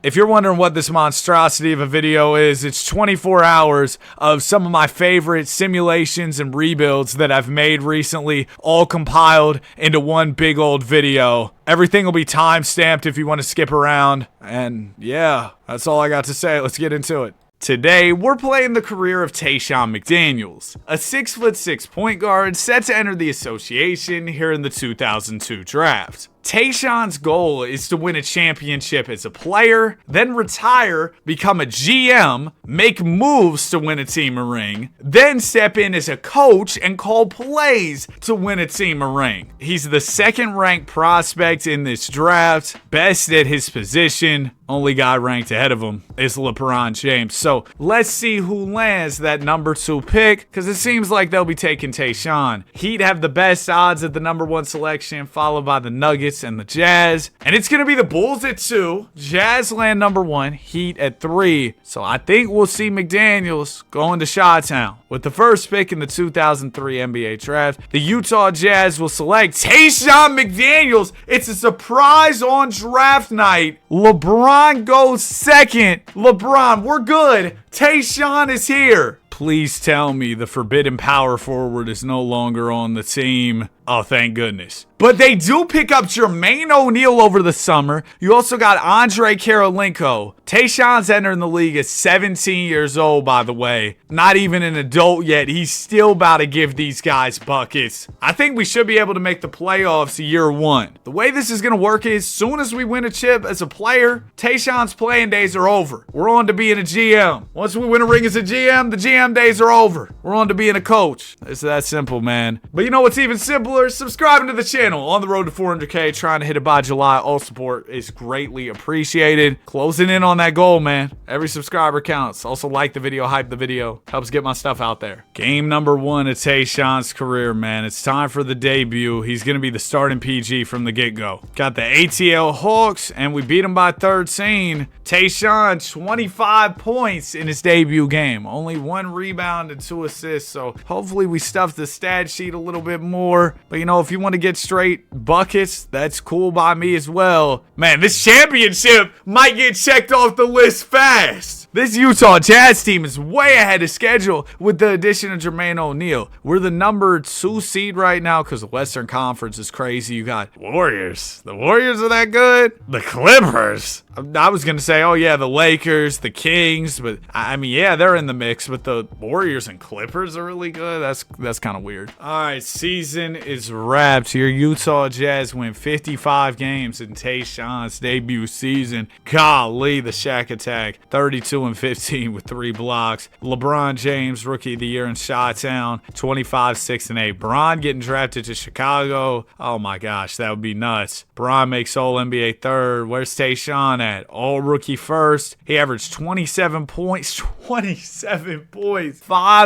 If you're wondering what this monstrosity of a video is, it's 24 hours of some of my favorite simulations and rebuilds that I've made recently, all compiled into one big old video. Everything will be time-stamped if you want to skip around. And yeah, that's all I got to say. Let's get into it. Today, we're playing the career of Tayshaun McDaniels, a 6'6" point guard set to enter the association here in the 2002 draft. Tayshaun's goal is to win a championship as a player, then retire, become a GM, make moves to win a team a ring, then step in as a coach and call plays to win a team a ring. He's the second-ranked prospect in this draft, best at his position. Only guy ranked ahead of him is LeBron James. So let's see who lands that number 2 pick, because it seems like they'll be taking Tayshaun. He'd have the best odds at the number 1 selection, followed by the Nuggets and the Jazz. And it's going to be the Bulls at 2, Jazz land number 1, Heat at 3. So I think we'll see McDaniels going to Chi-Town. With the first pick in the 2003 NBA draft, the Utah Jazz will select Tayshaun McDaniels. It's a surprise on draft night. LeBron goes second. LeBron, we're good. Tayshaun is here. Please tell me the forbidden power forward is no longer on the team. Oh, thank goodness. But they do pick up Jermaine O'Neal over the summer. You also got Andre Karolinko. Tayshaun's entering the league at 17 years old, by the way. Not even an adult yet. He's still about to give these guys buckets. I think we should be able to make the playoffs year 1. The way this is going to work is, as soon as we win a chip as a player, Tayshaun's playing days are over. We're on to being a GM. Once we win a ring as a GM, the GM days are over. We're on to being a coach. It's that simple, man. But you know what's even simpler? Subscribing to the channel. On the road to 400K, trying to hit it by July. All support is greatly appreciated. Closing in on that goal, man. Every subscriber counts. Also like the video, hype the video. Helps get my stuff out there. Game number 1 of Tayshaun's career, man. It's time for the debut. He's going to be the starting PG from the get-go. Got the ATL Hawks, and we beat him by 13. Tayshaun, 25 points in his debut game. Only 1 rebound and 2 assists, so hopefully we stuff the stat sheet a little bit more. But you know, if you want to get straight buckets, that's cool by me as well. Man, this championship might get checked off the list fast. This Utah Jazz team is way ahead of schedule with the addition of Jermaine O'Neal. We're the number 2 seed right now because the Western Conference is crazy. You got Warriors. The Warriors are that good? The Clippers. I was going to say, oh yeah, the Lakers, the Kings, but I mean, yeah, they're in the mix, but the Warriors and Clippers are really good. That's kind of weird. All right, season is wrapped. Your Utah Jazz win 55 games in Tayshaun's debut season. Golly, the Shaq attack, 32-15 with 3 blocks. LeBron James, Rookie of the Year in Chi-Town, 25, 6, and 8. Bron getting drafted to Chicago. Oh my gosh, that would be nuts. Bron makes All-NBA third. Where's Tayshaun at? All-Rookie first. He averaged 27 points, 5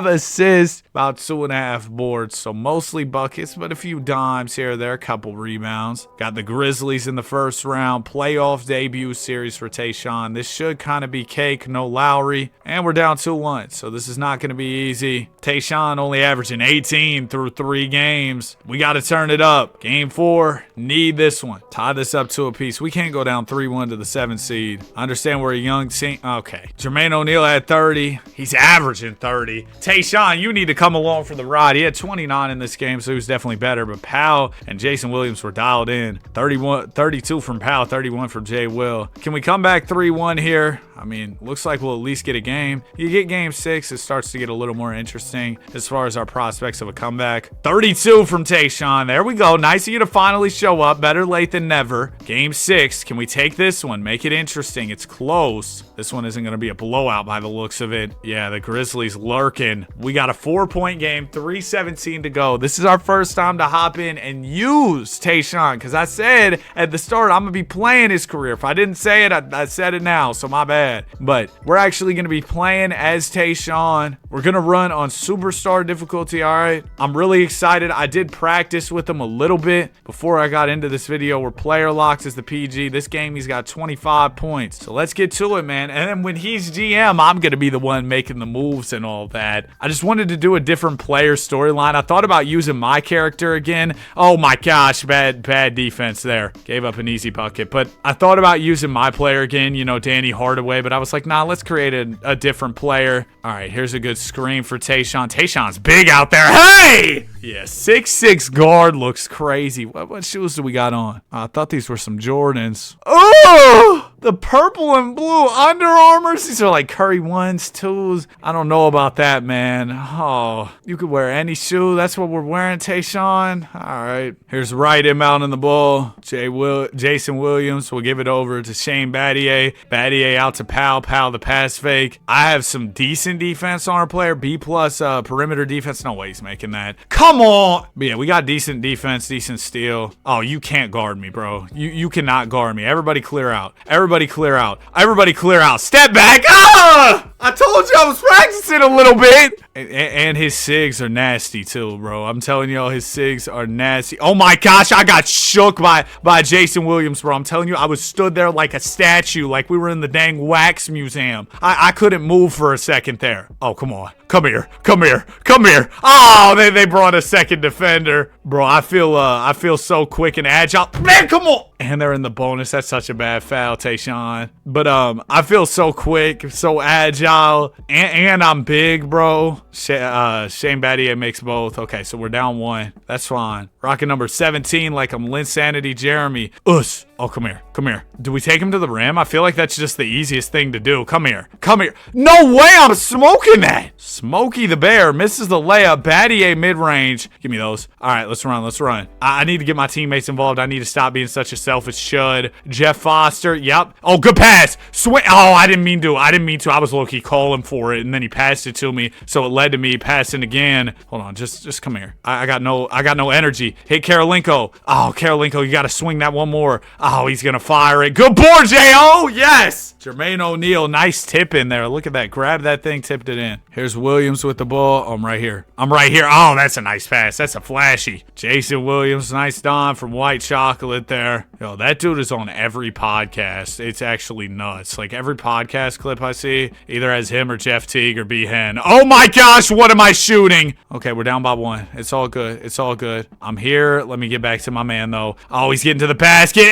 assists, about 2.5 boards. So mostly buckets, but a few dimes here or there, a couple rebounds. Got the Grizzlies in the first round. Playoff debut series for Tayshaun. This should kind of be cake, no Lowry. And we're down 2-1, so this is not going to be easy. Tayshaun only averaging 18 through 3 games. We got to turn it up. Game 4, need this one. Tie this up to a piece. We can't go down 3-1 to the 7th seed. I understand we're a young team. Okay. Jermaine O'Neal had 30. He's averaging 30. Tayshaun, you need to come along for the ride. He had 29 in this game, so he was definitely better. But Powell and Jason Williams were dialed in. 32 from Powell, 31 from Jay Will. Can we come back 3-1 here? I mean, looks like we'll at least get a game. You get game 6, it starts to get a little more interesting as far as our prospects of a comeback. 32 from Tayshaun. There we go. Nice of you to finally show up. Better late than never. Game 6. Can we take this one? Make it interesting. It's close. This one isn't going to be a blowout by the looks of it. Yeah, the Grizzlies lurking. We got a 4-point game. 3:17 to go. This is our first time to hop in and use Tayshaun, because I said at the start I'm going to be playing his career. If I didn't say it, I said it now, so my bad. bad. But we're actually going to be playing as Tayshaun. We're going to run on superstar difficulty, all right? I'm really excited. I did practice with him a little bit before I got into this video. Where player locks is the PG. This game, he's got 25 points. So let's get to it, man. And then when he's GM, I'm going to be the one making the moves and all that. I just wanted to do a different player storyline. I thought about using my character again. Oh my gosh, bad defense there. Gave up an easy bucket. But I thought about using my player again, you know, Danny Hardaway. But I was like, nah, let's create a different player. All right, here's a good screen for Tayshaun. Tayshaun's big out there. Hey! Yeah, 6'6" guard looks crazy. What shoes do we got on? I thought these were some Jordans. Oh! The purple and blue Under Armours. These are like Curry 1s, 2s. I don't know about that, man. Oh, you could wear any shoe. That's what we're wearing, Tayshaun. All right. Here's right inbound in the ball. Jason Williams will give it over to Shane Battier. Battier out to Powell. Powell the pass fake. I have some decent defense on our player. B+ perimeter defense. No way he's making that. Come on. But yeah, we got decent defense, decent steal. Oh, you can't guard me, bro. You cannot guard me. Everybody clear out. Everybody clear out. Everybody clear out. Step back. Ah! I told you I was practicing a little bit. And his SIGs are nasty too, bro. I'm telling y'all, his SIGs are nasty. Oh my gosh, I got shook by Jason Williams, bro. I'm telling you, I was stood there like a statue, like we were in the dang wax museum. I couldn't move for a second there. Oh, come on. Come here. Come here. Come here. Oh, they brought a second defender. Bro, I feel so quick and agile. Man, come on. And they're in the bonus. That's such a bad foul, Tayshaun. But I feel so quick, so agile, and I'm big, bro. Shane Battier makes both. Okay, so we're down 1. That's fine. Rocking number 17 like I'm Linsanity Jeremy. Us. Oh, come here. Come here. Do we take him to the rim? I feel like that's just the easiest thing to do. Come here. Come here. No way I'm smoking that. Smokey the Bear misses the layup. Battier mid-range. Give me those. All right, let's run. Let's run. I need to get my teammates involved. I need to stop being such a selfish chud. Jeff Foster. Yep. Oh, good pass. Swing. Oh, I didn't mean to. I was low-key calling for it, and then he passed it to me, so it led to me passing again. Hold on. Just come here. I got no energy. Hit Karolinko. Oh, Karolinko, you got to swing that one more. Oh, he's going to fire it. Good board, J.O. Yes. Jermaine O'Neal. Nice tip in there. Look at that. Grab that thing, tipped it in. Here's Williams with the ball. Oh, I'm right here. I'm right here. Oh, that's a nice pass. That's a flashy. Jason Williams. Nice don from White Chocolate there. Yo, that dude is on every podcast. It's actually nuts. Like every podcast clip I see either has him or Jeff Teague or B. Hen. Oh my gosh, what am I shooting? Okay, we're down by 1. It's all good. It's all good. I'm here. Let me get back to my man, though. Oh, he's getting to the basket.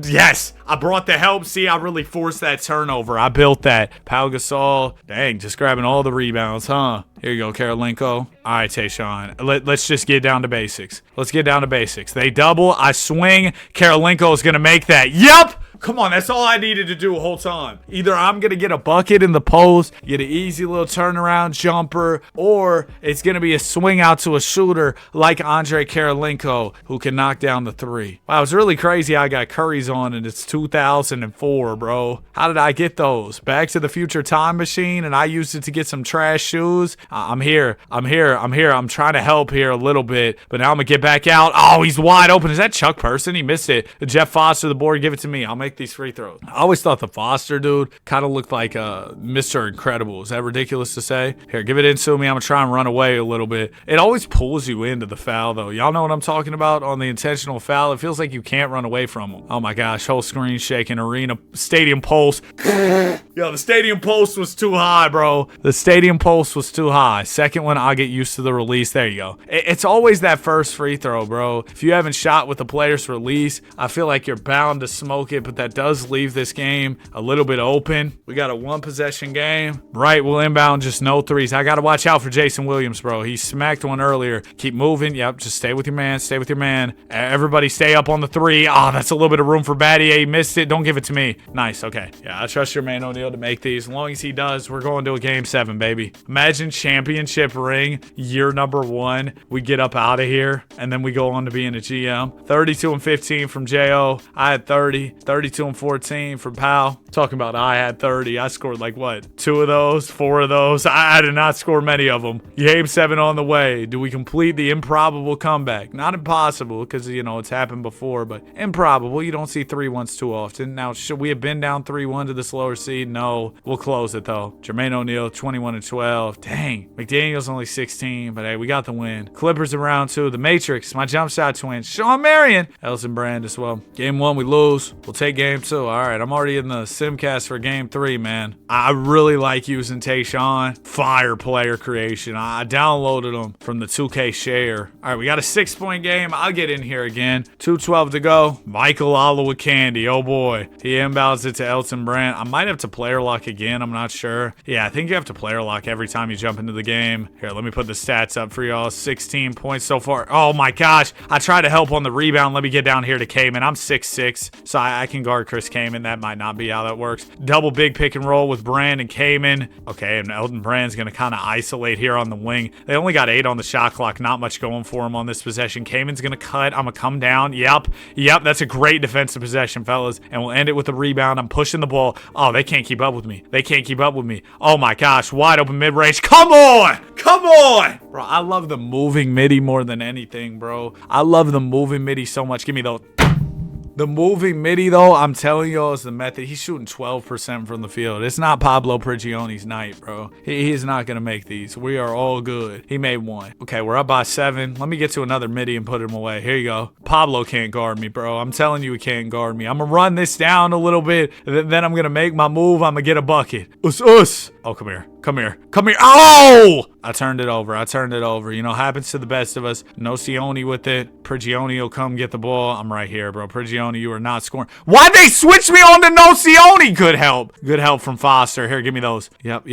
Yes. I brought the help. See, I really forced that turnover. I built that. Pau Gasol. Dang, just grabbing all the rebounds, huh? Here you go, Karolinko. All right, Tayshaun. Let's just get down to basics. Let's get down to basics. They double. I swing. Karolinko is going to make that. Yup. Come on, that's all I needed to do the whole time. Either I'm going to get a bucket in the post, get an easy little turnaround jumper, or it's going to be a swing out to a shooter like Andre Karolinko, who can knock down the 3. Wow, it's really crazy I got Curry's on, and it's 2004, bro. How did I get those? Back to the Future time machine, and I used it to get some trash shoes. I'm here. I'm trying to help here a little bit, but now I'm going to get back out. Oh, he's wide open. Is that Chuck Person? He missed it. Jeff Foster, the board, give it to me. I'll make these free throws. I always thought the Foster dude kind of looked like Mr. Incredible. Is that ridiculous to say? Here, give it into me. I'm gonna try and run away a little bit. It always pulls you into the foul though. Y'all know what I'm talking about on the intentional foul. It feels like you can't run away from them. Oh my gosh, whole screen shaking. Arena stadium pulse. Yo, the stadium pulse was too high, bro. The stadium pulse was too high. Second one, I'll get used to the release. There you go. It's always that first free throw, bro. If you haven't shot with the player's release, I feel like you're bound to smoke it, but that does leave this game a little bit open. We got a 1-possession game. Right, we'll inbound, just no threes. I got to watch out for Jason Williams, bro. He smacked one earlier. Keep moving. Yep, just stay with your man. Stay with your man. Everybody stay up on the 3. Oh, that's a little bit of room for Battier. He missed it. Don't give it to me. Nice, okay. Yeah, I trust your man O'Neal to make these. As long as he does, we're going to a game 7, baby. Imagine championship ring, year number 1. We get up out of here, and then we go on to being a GM. 32 and 15 from J.O. I had 30. 32 32 and 14 for Powell. Talking about I had 30. I scored like what? 2 of those, 4 of those. I did not score many of them. Game 7 on the way. Do we complete the improbable comeback? Not impossible because, you know, it's happened before, but improbable. You don't see 3-1s too often. Now, should we have been down 3-1 to this lower seed? No. We'll close it though. Jermaine O'Neal, 21 and 12. Dang. McDaniel's only 16, but hey, we got the win. Clippers in round 2. The Matrix, my jump shot twin. Sean Marion. Elson Brand as well. Game 1, we lose. We'll take game 2. All right, I'm already in the simcast for game 3, man. I really like using Tayshaun. Fire player creation. I downloaded him from the 2K share. All right, we got a 6-point game. I'll get in here again. 2:12 to go. Michael Olowokandi. Oh boy. He inbounds it to Elton Brand. I might have to player lock again. I'm not sure. Yeah, I think you have to player lock every time you jump into the game. Here, let me put the stats up for y'all. 16 points so far. Oh my gosh. I tried to help on the rebound. Let me get down here to Kaman. I'm 6'6", so I can guard Chris Kaman. That might not be how that works. Double big pick and roll with Brand and Kaman. Okay, and Elton Brand's going to kind of isolate here on the wing. They only got 8 on the shot clock. Not much going for him on this possession. Kaman's going to cut. I'm going to come down. Yep. That's a great defensive possession, fellas. And we'll end it with a rebound. I'm pushing the ball. Oh, they can't keep up with me. They can't keep up with me. Oh my gosh. Wide open mid-range. Come on. Come on. Bro, I love the moving midi more than anything, bro. I love the moving midi so much. Give me those. The moving midi, though, I'm telling y'all, is the method. He's shooting 12% from the field. It's not Pablo Prigione's night, bro. He's not going to make these. We are all good. He made 1. Okay, we're up by 7. Let me get to another midi and put him away. Here you go. Pablo can't guard me, bro. I'm telling you, he can't guard me. I'm going to run this down a little bit. Then I'm going to make my move. I'm going to get a bucket. Us. Oh, come here. Come here. Come here. Oh! I turned it over. You know, happens to the best of us. Nocioni with it. Prigioni will come get the ball. I'm right here, bro. Prigioni, you are not scoring. Why'd they switch me on to Nocioni? Good help. Good help from Foster. Here, give me those. Yep.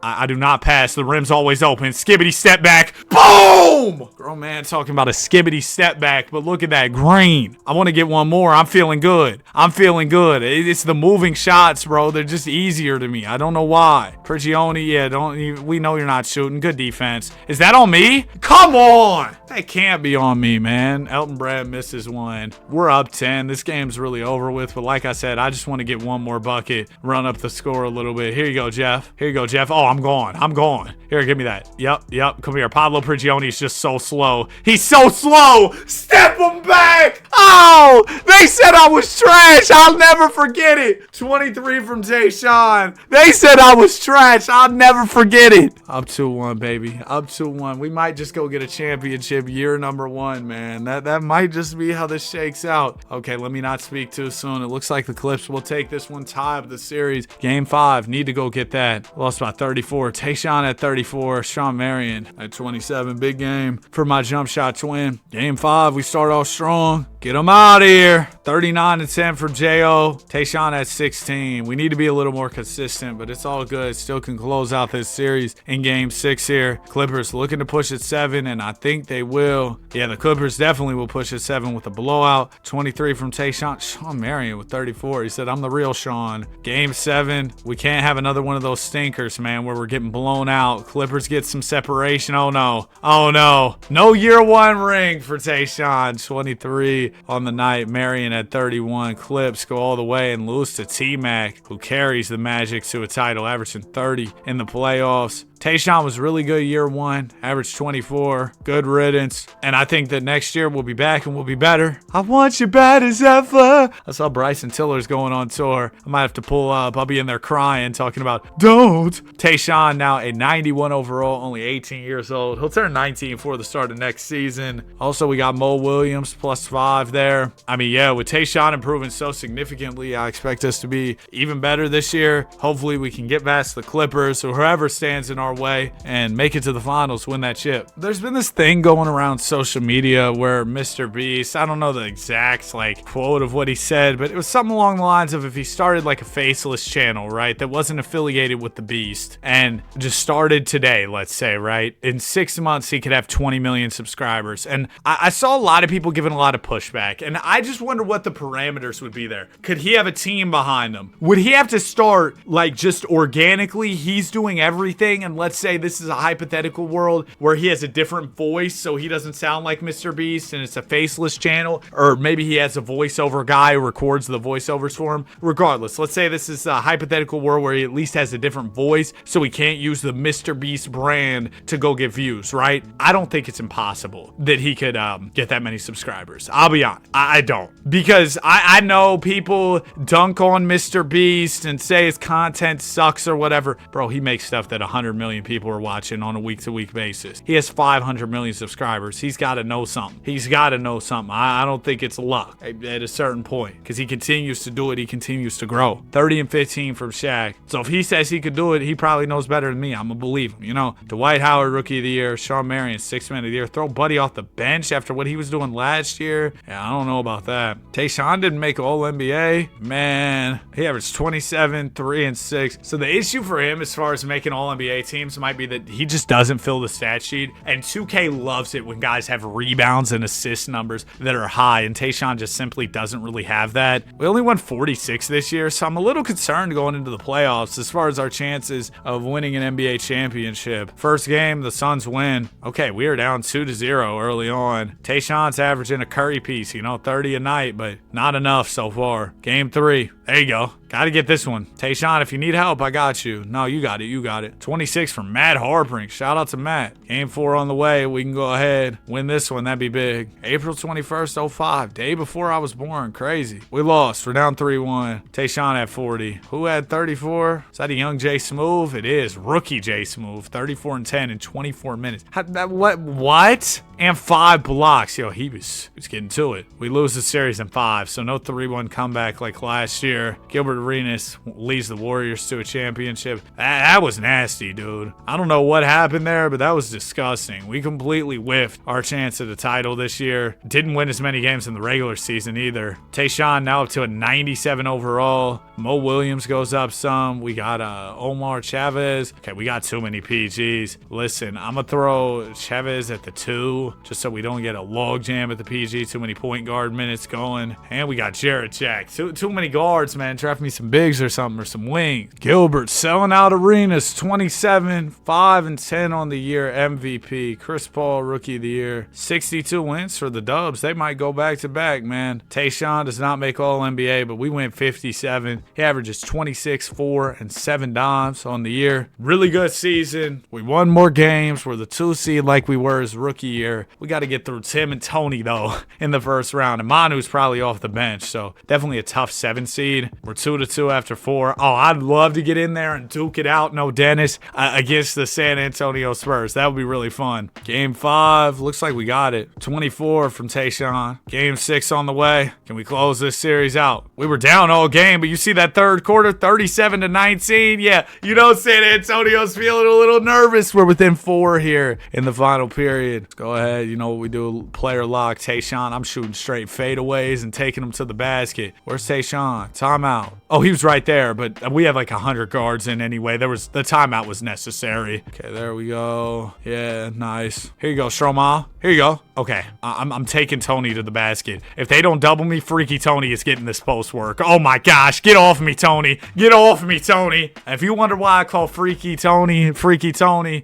I do not pass. The rim's always open. Skibbity step back. Boom! Girl, man, talking about a skibbity step back, but look at that green. I want to get one more. I'm feeling good. It's the moving shots, bro. They're just easier to me. I don't know why. Prigioni, yeah, we know you're not shooting. Good defense. Is that on me? Come on! That can't be on me, man. Elton Brand misses 1. We're up 10. This game's really over with, but like I said, I just want to get one more bucket, run up the score a little bit. Here you go, Jeff. Oh, I'm gone. Here, give me that. Yep. Come here. Pablo Prigioni's just so slow. He's so slow! Step him back! Oh! They said I was trash. I'll never forget it. 23 from Tayshaun. They said I was trash. I'll never forget it. Up 2-1, baby. Up 2-1. We might just go get a championship year number 1, man. That might just be how this shakes out. Okay, let me not speak too soon. It looks like the Clips will take this one, tie of the series. Game 5. Need to go get that. Lost by 34. Tayshaun at 34. Sean Marion at 27. Big game for my jump shot twin. Game 5. We start off strong. Get him out of here. 39 and 10 for J.O. Tayshaun at 16. We need to be a little more consistent, but it's all good. Still can close out this series in game 6 here. Clippers looking to push at 7, and I think they will. Yeah, the Clippers definitely will push at 7 with a blowout. 23 from Tayshaun. Sean Marion with 34. He said, I'm the real Sean. Game 7. We can't have another one of those stinkers, man, where we're getting blown out. Clippers get some separation. Oh, no. No year 1 ring for Tayshaun. 23 on the night. Marion at 31. Clips go all the way and lose to T-Mac, who carries the Magic to a title, averaging 30 in the playoffs. Tayshaun was really good year 1, averaged 24, good riddance, and I think that next year we'll be back and we'll be better. I want you bad as ever. I saw Bryson Tiller's going on tour. I might have to pull up. I'll be in there crying, talking about, don't. Tayshaun now a 91 overall, only 18 years old. He'll turn 19 for the start of next season. Also, we got Mo Williams, +5 there. I mean, yeah, with Tayshaun improving so significantly, I expect us to be even better this year. Hopefully, we can get past the Clippers or whoever stands in our way and make it to the finals, win that chip. There's been this thing going around social media where Mr. Beast, I don't know the exact quote of what he said, but it was something along the lines of if he started like a faceless channel, right, that wasn't affiliated with the Beast and just started today, let's say, right, in 6 months he could have 20 million subscribers. And I saw a lot of people giving a lot of pushback, and I just wonder what the parameters would be there. Could he have a team behind him? Would he have to start like just organically, he's doing everything and let's say this is a hypothetical world where he has a different voice so he doesn't sound like Mr. Beast and it's a faceless channel, or maybe he has a voiceover guy who records the voiceovers for him. Regardless, let's say this is a hypothetical world where he at least has a different voice so he can't use the Mr. Beast brand to go get views, right? I don't think it's impossible that he could get that many subscribers. I'll be honest, I don't, because I know people dunk on Mr. Beast and say his content sucks or whatever. Bro, he makes stuff that 100 million people are watching on a week-to-week basis. He has 500 million subscribers. He's got to know something. He's got to know something. I don't think it's luck at a certain point, because he continues to do it. He continues to grow. 30 and 15 from Shaq. So if he says he could do it, he probably knows better than me. I'm going to believe him. You know, Dwight Howard, Rookie of the Year. Shawn Marion, 6th Man of the Year. Throw Buddy off the bench after what he was doing last year. Yeah, I don't know about that. Tayshaun didn't make All-NBA. Man, he averaged 27, 3, and 6. So the issue for him as far as making All-NBA teams might be that he just doesn't fill the stat sheet. And 2K loves it when guys have rebounds and assist numbers that are high, and Tayshaun just simply doesn't really have that. We only won 46 this year, so I'm a little concerned going into the playoffs as far as our chances of winning an NBA championship. First game, the Suns win. Okay, we are down 2-0 early on. Tayshaun's averaging a Curry piece, 30 a night, but not enough so far. Game 3. There you go. Got to get this one. Tayshaun, if you need help, I got you. No, you got it. You got it. 26 from Matt Harpring. Shout out to Matt. Game 4 on the way. We can go ahead, win this one. That'd be big. April 21st, 05. Day before I was born. Crazy. We lost. We're down 3-1. Tayshaun had 40. Who had 34? Is that a young Jay Smooth? It is. Rookie Jay Smooth. 34 and 10 in 24 minutes. What? And 5 blocks. Yo, he was getting to it. We lose the series in 5, so no 3-1 comeback like last year. Gilbert Arenas leads the Warriors to a championship. That was nasty, dude. I don't know what happened there, but that was disgusting. We completely whiffed our chance at the title this year. Didn't win as many games in the regular season either. Tayshaun now up to a 97 overall. Mo Williams goes up some. We got Omar Chavez. Okay, we got too many PGs. Listen, I'm going to throw Chavez at the 2 just so we don't get a log jam at the PG. Too many point guard minutes going. And we got Jarrett Jack. Too many guards, man. Draft me some bigs or something, or some wings. Gilbert selling out arenas. 27, 5 and 10 on the year. MVP. Chris Paul, Rookie of the Year. 62 wins for the Dubs. They might go back to back, man. Tayshaun does not make All-NBA, but we went 57. He averages 26, 4, and 7 dimes on the year. Really good season. We won more games. We're the 2 seed like we were his rookie year. We got to get through Tim and Tony, though, in the first round. And Manu's probably off the bench, so definitely a tough 7 seed. We're 2-2 after 4. Oh, I'd love to get in there and duke it out, no Dennis, against the San Antonio Spurs. That would be really fun. Game 5, looks like we got it. 24 from Tayshaun. Game 6 on the way. Can we close this series out? We were down all game, but you see that third quarter, 37-19. Yeah, San Antonio's feeling a little nervous. We're within 4 here in the final period. Let's go ahead. You know what we do? Player lock. Tayshaun, I'm shooting straight fadeaways and taking them to the basket. Where's Tayshaun? Timeout. Oh, he was right there, but we have like 100 guards in anyway. The timeout was necessary. Okay, there we go. Yeah, nice. Here you go, Stroma. Here you go. Okay, I'm taking Tony to the basket. If they don't double me, Freaky Tony is getting this post work. Oh my gosh, get off me, Tony. Get off me, Tony. And if you wonder why I call Freaky Tony,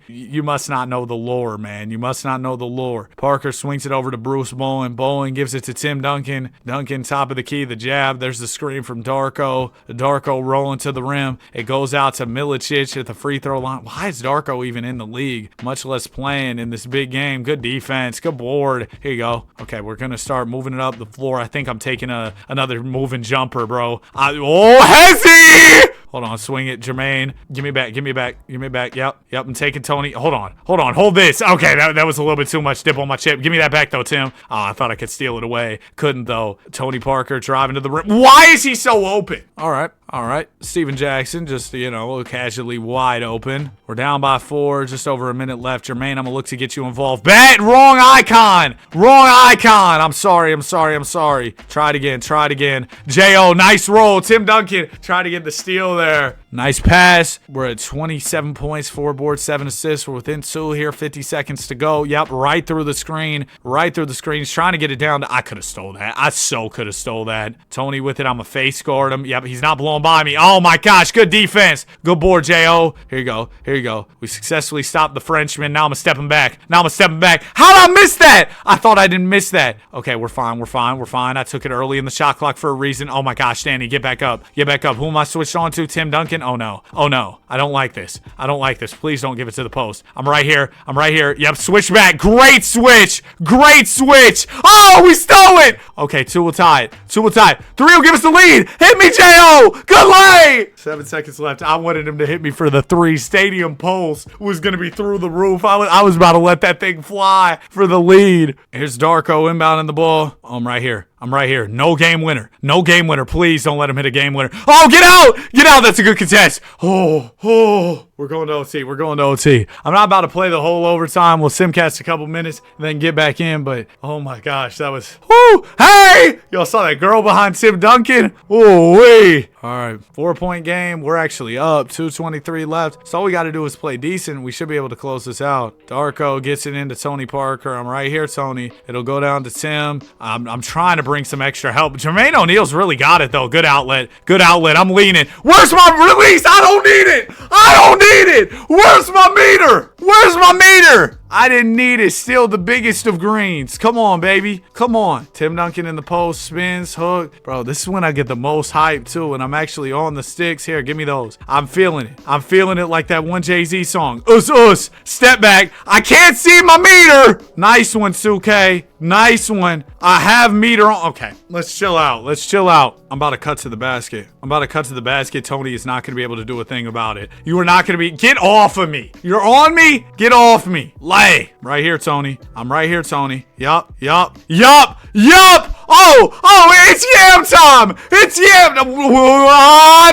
you must not know the lore, man. You must not know the lore. Parker swings it over to Bruce Bowen. Bowen gives it to Tim Duncan. Duncan, top of the key, the jab. There's the screen from Darko. Darko rolling to the rim. It goes out to Milicic at the free throw line. Why is Darko even in the league, much less playing in this big game? Good defense. Good board. Here you go. Okay, we're going to start moving it up the floor. I think I'm taking another moving jumper, bro. Hezzy! Hold on, swing it, Jermaine. Give me back. Yep, I'm taking Tony. Hold on. Hold this. Okay, that was a little bit too much dip on my chip. Give me that back, though, Tim. Oh, I thought I could steal it away. Couldn't, though. Tony Parker driving to the rim. Why is he so open? All right. Steven Jackson just, casually wide open. We're down by 4, just over a minute left. Jermaine, I'm going to look to get you involved. Wrong icon. I'm sorry. Try it again. J.O., nice roll. Tim Duncan, try to get the steal there. Nice pass. We're at 27 points, 4 boards, 7 assists. We're within 2 here, 50 seconds to go. Yep, right through the screen. Right through the screen. He's trying to get it down. I could have stole that. I so could have stole that. Tony with it. I'm a face guard him. Yep, he's not blowing by me. Oh my gosh, good defense. Good board, J.O. Here you go. Here you go. We successfully stopped the Frenchman. Now I'm stepping back. Now I'm stepping back. How did I miss that? I thought I didn't miss that. Okay, we're fine. We're fine. We're fine. I took it early in the shot clock for a reason. Oh my gosh, Danny, get back up. Get back up. Who am I switched on to? Tim Duncan? Oh no. Oh no. I don't like this. I don't like this. Please don't give it to the post. I'm right here. I'm right here. Yep, switch back. Great switch. Great switch. Oh, we stole it. Okay, 2 will tie it. 2 will tie it. 3 will give us the lead. Hit me, J.O. Good lay. 7 seconds left. I wanted him to hit me for the 3. Stadium pulse was going to be through the roof. I was about to let that thing fly for the lead. Here's Darko inbounding the ball. Oh, I'm right here. I'm right here. No game winner. No game winner. Please don't let him hit a game winner. Oh, get out! Get out! That's a good contest. Oh. We're going to OT. We're going to OT. I'm not about to play the whole overtime. We'll simcast a couple minutes and then get back in. But, oh my gosh, that was... Woo! Hey! Y'all saw that girl behind Tim Duncan? Ooh-wee! All right, 4-point game. We're actually up. 2:23 left. So all we got to do is play decent. We should be able to close this out. Darko gets it into Tony Parker. I'm right here, Tony. It'll go down to Tim. I'm trying to bring some extra help. Jermaine O'Neal's really got it, though. Good outlet. Good outlet. I'm leaning. Where's my release? I don't need it. I don't need it. Where's my meter? Where's my meter? I didn't need it. Still the biggest of greens. Come on, baby. Come on. Tim Duncan in the post. Spins. Hook. Bro, this is when I get the most hype, too. And I'm actually on the sticks. Here, give me those. I'm feeling it. I'm feeling it like that one Jay-Z song. Us. Step back. I can't see my meter. Nice one, 2K. Nice one. I have meter on. Okay, let's chill out. Let's chill out. I'm about to cut to the basket. I'm about to cut to the basket. Tony is not going to be able to do a thing about it. You are not going to be. Get off of me. You're on me. Get off me. Lay. Right here, Tony. I'm right here, Tony. Yup. Oh, it's Yam time. It's Yam.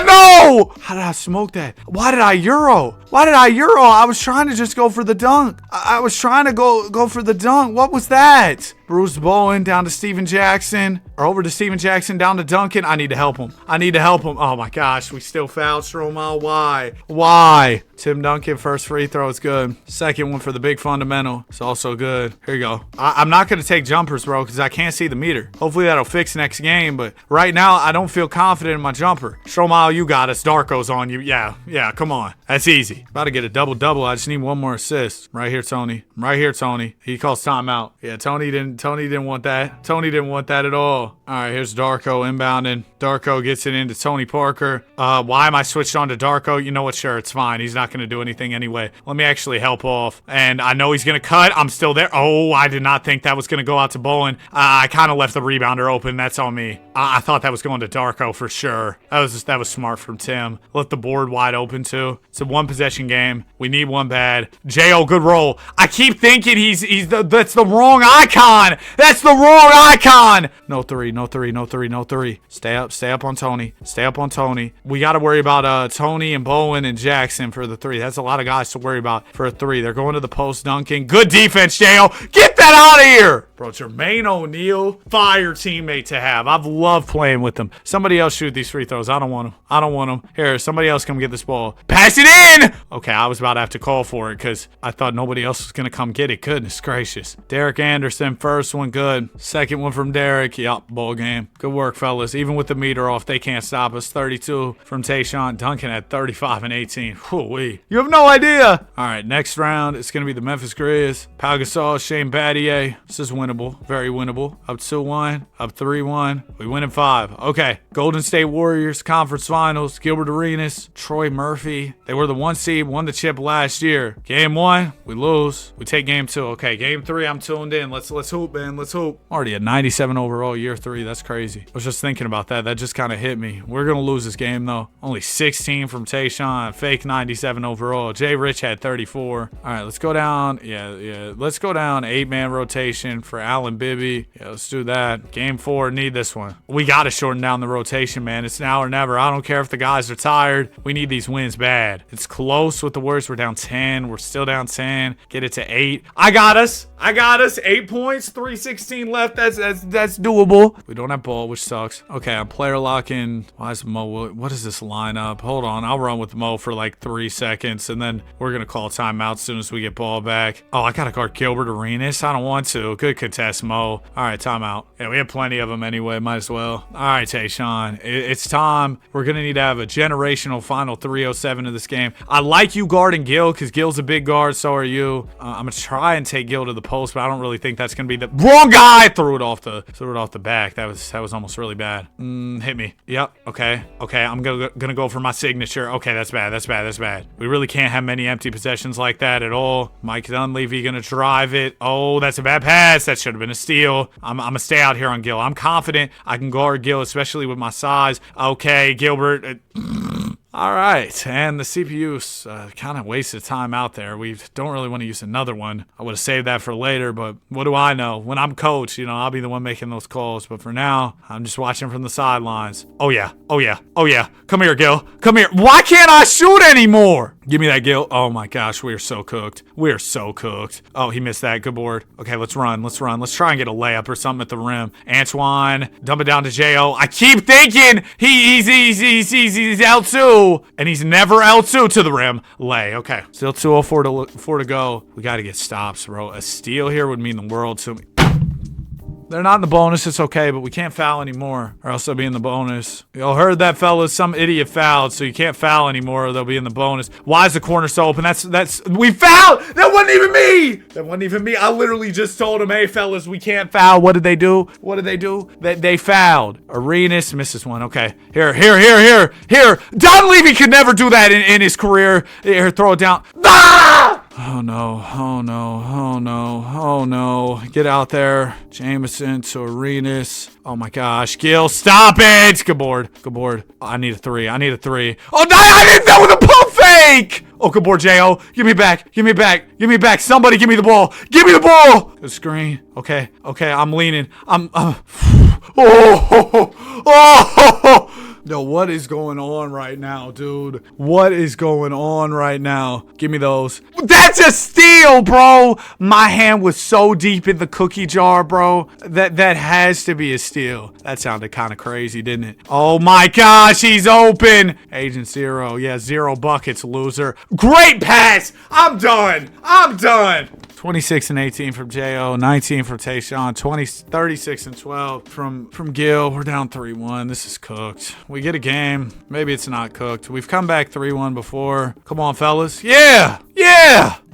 No. How did I smoke that? Why did I Euro? I was trying to just go for the dunk. I was trying to go for the dunk. What was that? Bruce Bowen down to Steven Jackson. Or over to Steven Jackson, down to Duncan. I need to help him. Oh my gosh, we still fouled Stromile. Why? Tim Duncan, first free throw is good. Second one for the big fundamental. It's also good. Here you go. I'm not going to take jumpers, bro, because I can't see the meter. Hopefully that'll fix next game, but right now I don't feel confident in my jumper. Stromile, you got us. Darko's on you. Yeah, come on. That's easy. About to get a double-double. I just need one more assist. Right here, Tony. He calls timeout. Yeah, Tony didn't want that. Tony didn't want that at all. All right, here's Darko inbounding. Darko gets it into Tony Parker. Why am I switched on to Darko? You know what? Sure, it's fine. He's not going to do anything anyway. Let me actually help off. And I know he's going to cut. I'm still there. Oh, I did not think that was going to go out to Bowen. I kind of left the rebounder open. That's on me. I thought that was going to Darko for sure. That was smart from Tim. Left the board wide open too. It's a 1-possession game. We need one bad. J.O., good roll. I keep thinking that's the wrong icon. That's the wrong icon. No three. Stay up on Tony. We got to worry about Tony and Bowen and Jackson for the 3. That's a lot of guys to worry about for a 3. They're going to the post dunking. Good defense, J.O. Get that out of here. Bro, Jermaine O'Neal, fire teammate to have. I've loved playing with him. Somebody else shoot these free throws. I don't want them. Here, somebody else come get this ball. Pass it in! Okay, I was about to have to call for it because I thought nobody else was going to come get it. Goodness gracious. Derek Anderson, first one, good. Second one from Derek. Yup, ball game. Good work, fellas. Even with the meter off, they can't stop us. 32 from Tayshaun. Duncan at 35 and 18. Whoo-wee. You have no idea. All right, next round, it's going to be the Memphis Grizz. Pau Gasol, Shane Battier. This is winnable. Very winnable. Up 2-1. Up 3-1. We win in 5. Okay. Golden State Warriors, Conference Finals. Gilbert Arenas. Troy Murphy. They were the 1 seed, won the chip last year. Game 1, we lose. We take game 2. Okay, game 3, I'm tuned in. Let's hoop, man. Let's hoop. Already at 97 overall, year 3. That's crazy. I was just thinking about that. That just kind of hit me. We're going to lose this game, though. Only 16 from Tayshaun. Fake 97 overall. Jay Rich had 34. All right, let's go down. Yeah. Let's go down 8-man man rotation for Allen Bibby. Yeah, let's do that. Game 4, need this one. We got to shorten down the rotation, man. It's now or never. I don't care if the guys are tired. We need these wins bad. It's close with the worst. We're down 10. We're still down 10. Get it to 8. I got us. 8 points. 3:16 left. That's doable. We don't have ball, which sucks. Okay, I'm player locking. Why is Mo? What is this lineup? Hold on. I'll run with Mo for like 3 seconds, and then we're going to call timeout as soon as we get ball back. Oh, I got to guard Gilbert Arenas. I don't want to. Good contest, Mo. All right, timeout. Yeah, we have plenty of them anyway. Might as well. All right, Tayshaun. It's time. We're going to need to have a generational final 307 of this game. I like you guarding Gil because Gil's a big guard. So are you. I'm going to try and take Gil to the post, but I don't really think that's going to be the wrong guy. Threw it off the back. That was almost really bad. Hit me. Yep. Okay. I'm gonna go for my signature. Okay, that's bad. We really can't have many empty possessions like that at all. Mike Dunleavy gonna drive it. Oh, that's a bad pass. That should have been a steal. I'm gonna stay out here on Gil. I'm confident I can guard Gil, especially with my size. Okay, Gilbert. All right, and the CPU's kind of wasted time out there. We don't really want to use another one. I would have saved that for later, but what do I know? When I'm coach, I'll be the one making those calls. But for now, I'm just watching from the sidelines. Oh yeah. Come here, Gil. Come here. Why can't I shoot anymore? Give me that, Gil. Oh my gosh, we are so cooked. Oh, he missed that. Good board. Okay, let's run. Let's try and get a layup or something at the rim. Antoine, dump it down to J.O. I keep thinking he's L2, and he's never L2 to the rim. Lay. Okay, still 2:04 to go. We got to get stops, bro. A steal here would mean the world to me. They're not in the bonus, it's okay, but we can't foul anymore, or else they'll be in the bonus. Y'all heard that, fellas? Some idiot fouled, so you can't foul anymore, or they'll be in the bonus. Why is the corner so open? We fouled! That wasn't even me! I literally just told him, hey, fellas, we can't foul. What did they do? They fouled. Arenas misses one. Okay. Here. Dunleavy could never do that in his career. Here, throw it down. Ah! Oh no. Get out there. Jameson to Arenas. Oh my gosh. Gil, stop it. Good board. I need a three. Oh, no, I didn't know with a pump fake. Oh, good board, J.O. Give me back. Somebody give me the ball. Good screen. Okay. I'm leaning. Yo, what is going on right now, dude? Give me those. That's a steal, bro. My hand was so deep in the cookie jar, bro. That has to be a steal. That sounded kind of crazy, didn't it? Oh my gosh, he's open. Agent Zero. Yeah, 0 buckets, loser. Great pass. I'm done. 26 and 18 from J.O. 19 from Tayshaun. 36 and 12 from Gil. We're down 3-1. This is cooked. We get a game. Maybe it's not cooked. We've come back 3-1 before. Come on, fellas. Yeah.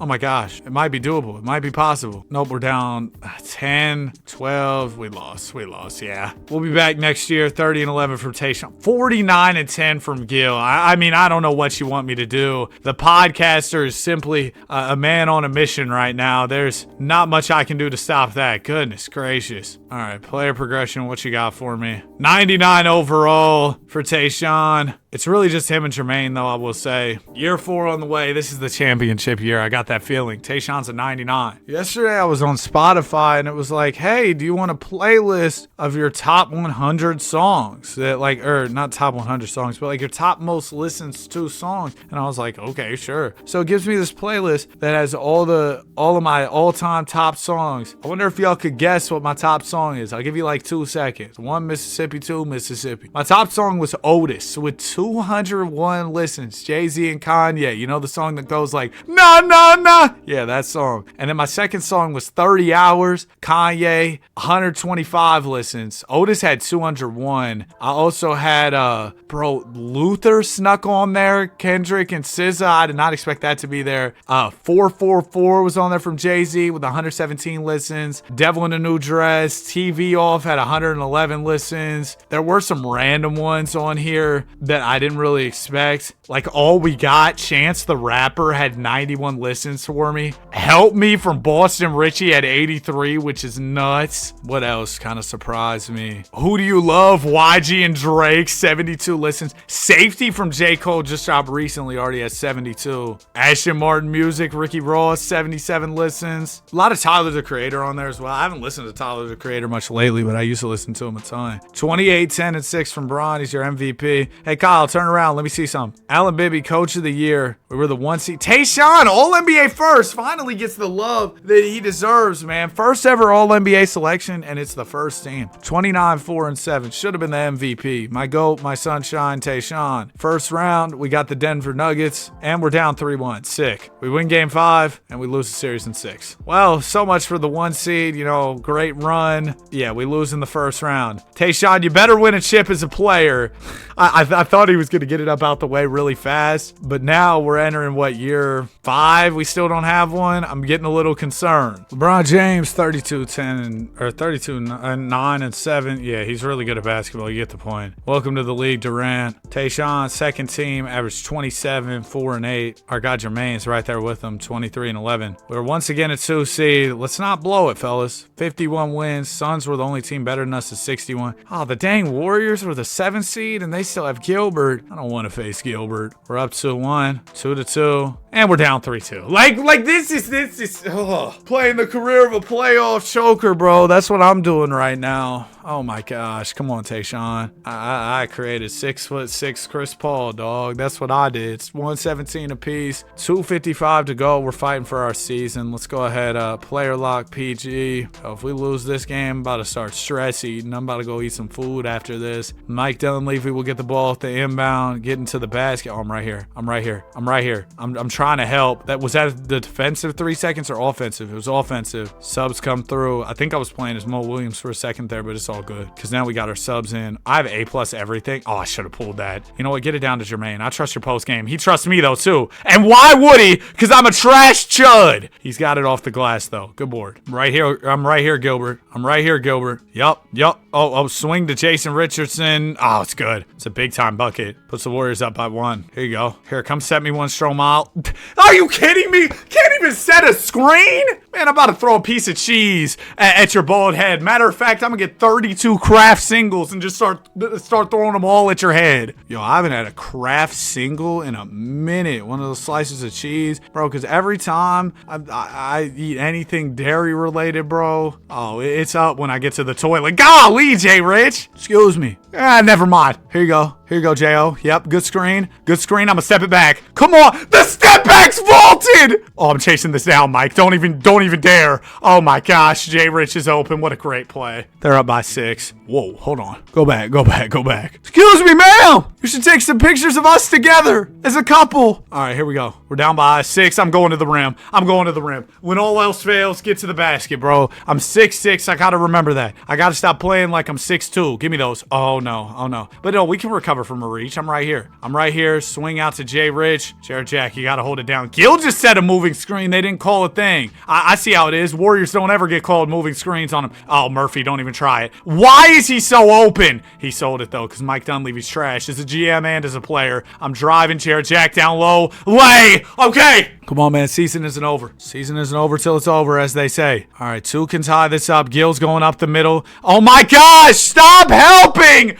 Oh my gosh. It might be doable. It might be possible. Nope, we're down 10, 12. We lost. Yeah. We'll be back next year. 30 and 11 from Tayshaun. 49 and 10 from Gil. I mean, I don't know what you want me to do. The podcaster is simply a man on a mission right now. There's not much I can do to stop that. Goodness gracious. All right, player progression. What you got for me? 99 overall for Tayshaun. It's really just him and Jermaine, though, I will say. Year 4 on the way. This is the championship year. I got that feeling. Tayshaun's a 99. Yesterday, I was on Spotify, and it was like, hey, do you want a playlist of your top 100 songs? Not top 100 songs, but your top most listened to songs. And I was like, okay, sure. So it gives me this playlist that has all of my all-time top songs. I wonder if y'all could guess what my top song is. I'll give you 2 seconds. 1 Mississippi, 2 Mississippi. My top song was Otis with 201 listens. Jay-Z and Kanye. You know the song that goes like, nah, nah, nah. Yeah, that song. And then my second song was 30 Hours. Kanye, 125 listens. Otis had 201. I also had, Luther snuck on there. Kendrick and SZA. I did not expect that to be there. 444 was on there from Jay-Z with 117 listens. Devil in a New Dress. TV Off had 111 listens. There were some random ones on here that I didn't really expect. All We Got, Chance the Rapper had 90 91 listens for me. Help Me from Boston Richie at 83, which is nuts. What else kind of surprised me? Who Do You Love? YG and Drake, 72 listens. Safety from J. Cole just dropped recently, already at 72. Ashton Martin Music, Ricky Ross, 77 listens. A lot of Tyler, the Creator on there as well. I haven't listened to Tyler, the Creator much lately, but I used to listen to him a ton. 28, 10, and 6 from Bron. He's your MVP. Hey, Kyle, turn around. Let me see some. Alan Bibby, Coach of the Year. We were the 1 seed. Tayshaun, All-NBA first. Finally gets the love that he deserves, man. First ever All-NBA selection, and it's the first team. 29, 4, and 7. Should have been the MVP. My GOAT, my sunshine, Tayshaun. First round, we got the Denver Nuggets, and we're down 3-1. Sick. We win game 5, and we lose the series in 6. Well, so much for the 1 seed. You know, great run. Yeah, we lose in the first round. Tayshaun, you better win a chip as a player. I thought he was going to get it up out the way really fast, but now we're entering, what, year 5? We still don't have one. I'm getting a little concerned. LeBron James, 32, 10, or 32, 9, and 7. Yeah, he's really good at basketball. You get the point. Welcome to the league, Durant. Tayshaun, second team, averaged 27, 4, and 8. Our guy Jermaine's right there with him, 23 and 11. We're once again a 2 seed. Let's not blow it, fellas. 51 wins. Suns were the only team better than us at 61. Oh, the dang Warriors were the 7 seed, and they still have Gilbert. I don't want to face Gilbert. We're up 2-1, 2-2, and we're down 3-2. Like this is playing the career of a playoff choker, bro. That's what I'm doing right now. Oh my gosh, come on, Tayshaun. I created 6'6" Chris Paul, dog. That's what I did. It's 117 apiece, 2:55 to go. We're fighting for our season. Let's go ahead. Player lock PG. Oh, if we lose this game, I'm about to start stress eating. I'm about to go eat some food after this. Mike Dunleavy will get the ball at the inbound, get into the basket. Oh, I'm right here. I'm trying to help. Was that the defensive 3 seconds or offensive? It was offensive. Subs come through. I think I was playing as Mo Williams for a second there, but it's all good because now we got our subs in. I have A+ everything. Oh, I should have pulled that. You know what? Get it down to Jermaine. I trust your post game. He trusts me though too. And why would he? Because I'm a trash chud. He's got it off the glass though. Good board. I'm right here, Gilbert. Yup. Oh, swing to Jason Richardson. Oh, it's good. It's a big time bucket. Puts the Warriors up by 1. Here you go. Here, come set me one, Stromal. Are you kidding me? Can't even set a screen? Man, I'm about to throw a piece of cheese at your bald head. Matter of fact, I'm gonna get 32 Kraft singles and just start throwing them all at your head. Yo, I haven't had a Kraft single in a minute. One of those slices of cheese, bro, because every time I eat anything dairy related, bro, oh, it's up when I get to the toilet. Golly, Jay Rich. Excuse me. Never mind. Here you go, J.O. Yep, good screen. I'm gonna step it back. Come on, the step back's vaulted. Oh, I'm chasing this down, Mike. Don't even dare. Oh my gosh, Jay Rich is open. What a great play. They're up by 6. Whoa, hold on. Go back. Excuse me, ma'am. You should take some pictures of us together as a couple. All right, here we go. We're down by 6. I'm going to the rim. When all else fails, get to the basket, bro. I'm 6'6". I gotta remember that. I gotta stop playing like I'm 6'2". Give me those. Oh no. But no, we can recover from a reach. I'm right here. Swing out to Jay Rich. Jared Jack, you gotta hold it down. Gil just set a moving screen. They didn't call a thing. I see how it is. Warriors don't ever get called moving screens on them. Oh, Murphy, don't even try it. Why is he so open? He sold it though, because Mike Dunleavy's trash as a GM and as a player. I'm driving Jared Jack down low. Lay! Okay! Come on, man. Season isn't over. Season isn't over till it's over, as they say. All right, 2 can tie this up. Gil's going up the middle. Oh my gosh! Stop helping!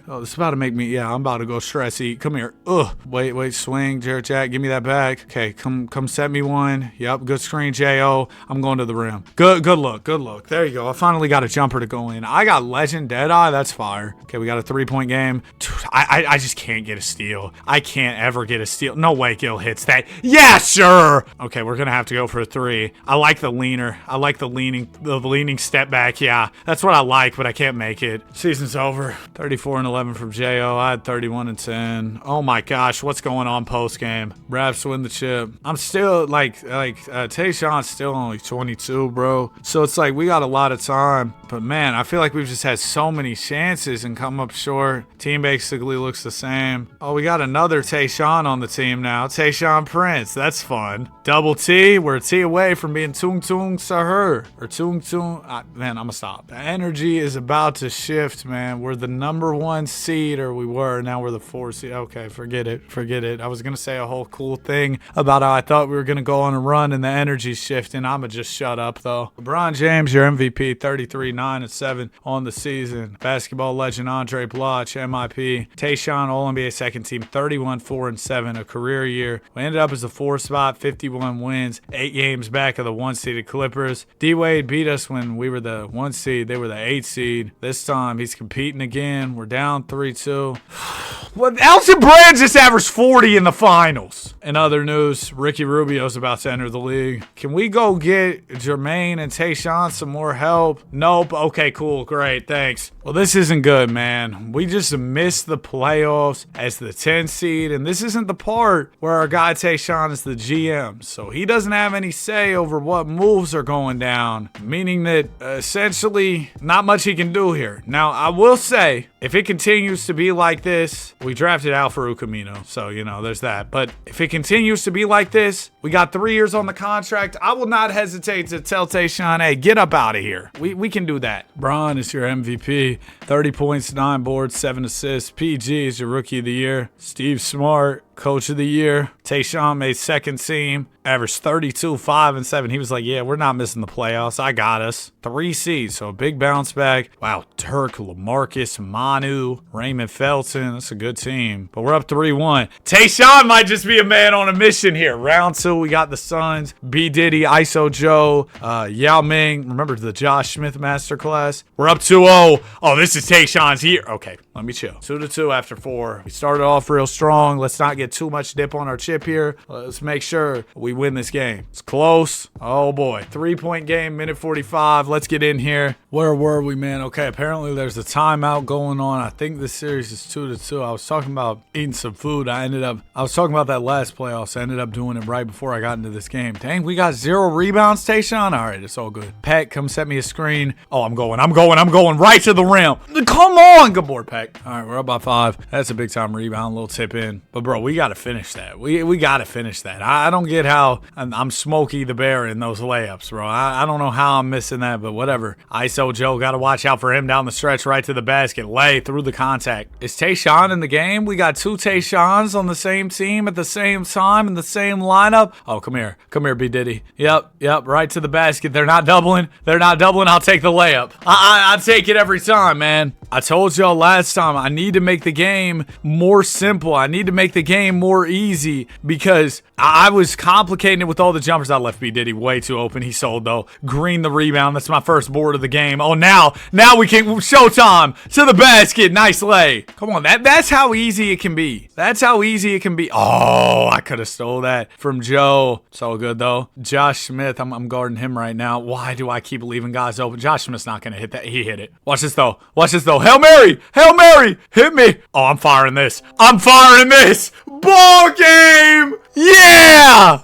Oh, this is about to make me, I'm about to go stress eat. Come here. Ugh. Wait, swing. Jared Jack, give me that back. Okay, come set me one. Yep, good screen, J.O. I'm going to the rim. Good look. There you go. I finally got a jumper to go in. I got Legend Deadeye. That's fire. Okay, we got a 3-point game. Dude, I just can't get a steal. I can't ever get a steal. No way Gil hits that. Yeah, sure. Okay, we're going to have to go for a 3. I like the leaner. I like the leaning step back. Yeah, that's what I like, but I can't make it. Season's over. 34 and 11 from J.O. I had 31 and 10. Oh my gosh, what's going on post game? Raps win the chip. I'm still Tayshaun's still only 22, bro. So it's like we got a lot of time. But man, I feel like we've just had so many chances and come up short. Team basically looks the same. Oh, we got another Tayshaun on the team now. Tayshaun Prince. That's fun. Double T. We're a T away from being Tung Tung Sahur. Or Tung Tung. Man, I'm gonna stop. The energy is about to shift, man. We're the number number 1 seed, or we were. Now we're the 4 seed. Okay, forget it. Forget it. I was going to say a whole cool thing about how I thought we were going to go on a run and the energy's shifting. I'm going to just shut up, though. LeBron James, your MVP, 33, 9, and 7 on the season. Basketball legend Andre Bloch, MIP. Tayshaun, All-NBA second team, 31, 4, and 7, a career year. We ended up as the 4 spot, 51 wins, 8 games back of the 1-seeded Clippers. D-Wade beat us when we were the 1 seed. They were the 8 seed. This time, he's competing again. We're down 3-2. Well, Elton Brand just averaged 40 in the finals. In other news, Ricky Rubio's about to enter the league. Can we go get Jermaine and Tayshaun some more help? Nope. Okay, cool. Great. Thanks. Well, this isn't good, man. We just missed the playoffs as the 10 seed, and this isn't the part where our guy Tayshaun is the GM, so he doesn't have any say over what moves are going down, meaning that essentially not much he can do here. Now, I will say, if it continues to be like this, we drafted Al-Farouq Amino, so, you know, there's that. But if it continues to be like this, we got 3 years on the contract. I will not hesitate to tell Tayshaun, hey, get up out of here. We can do that. Bron is your MVP. 30 points, 9 boards, 7 assists. PG is your Rookie of the Year. Steve Smart, Coach of the Year. Tayshaun made second team, averaged 32, 5, and 7. He was like, yeah, we're not missing the playoffs. I got us. 3 seeds, so a big bounce back. Wow, Dirk, LaMarcus, Manu, Raymond Felton. That's a good team. But we're up 3-1. Tayshaun might just be a man on a mission here. Round 2, we got the Suns. B. Diddy, ISO Joe, Yao Ming. Remember the Josh Smith masterclass? We're up 2-0. Oh, this is Tayshaun's year. Okay, let me chill. 2-2 after 4. We started off real strong. Let's not get too much dip on our chip here. Let's make sure we win this game. It's close. Oh boy. 3-point game, minute 45. Let's get in here. Where were we, man? Okay, apparently there's a timeout going on. I think this series is 2-2. I was talking about eating some food. I was talking about that last playoffs. I ended up doing it right before I got into this game. Dang, we got 0 rebounds, Tayshaun. All right, it's all good. Peck, come set me a screen. Oh, I'm going right to the rim. Come on. Good board, Peck. All right, we're up by 5. That's a big time rebound, little tip in. But bro, we got to finish that. We got to finish that. I don't get how I'm Smokey the Bear in those layups, bro. I don't know how I'm missing that, but whatever. ISO Joe, got to watch out for him down the stretch, right to the basket. Lay through the contact. Is Tayshaun in the game? We got 2 Tayshauns on the same team at the same time in the same lineup. Oh, come here. Come here, B. Diddy. Yep, right to the basket. They're not doubling. I'll take the layup. I take it every time, man. I told y'all last time, I need to make the game more simple. I need to make the game more easy because I was complicating it with all the jumpers. I left B. Diddy way too open. He sold, though. Green the rebound. That's my first board of the game. Oh, now we can showtime to the basket. Nice lay. Come on. That's how easy it can be. That's how easy it can be. Oh, I could have stole that from Joe. It's all good, though. Josh Smith, I'm guarding him right now. Why do I keep leaving guys open? Josh Smith's not going to hit that. He hit it. Watch this, though. Hail Mary. Hit me. Oh, I'm firing this. Ball game. Yeah!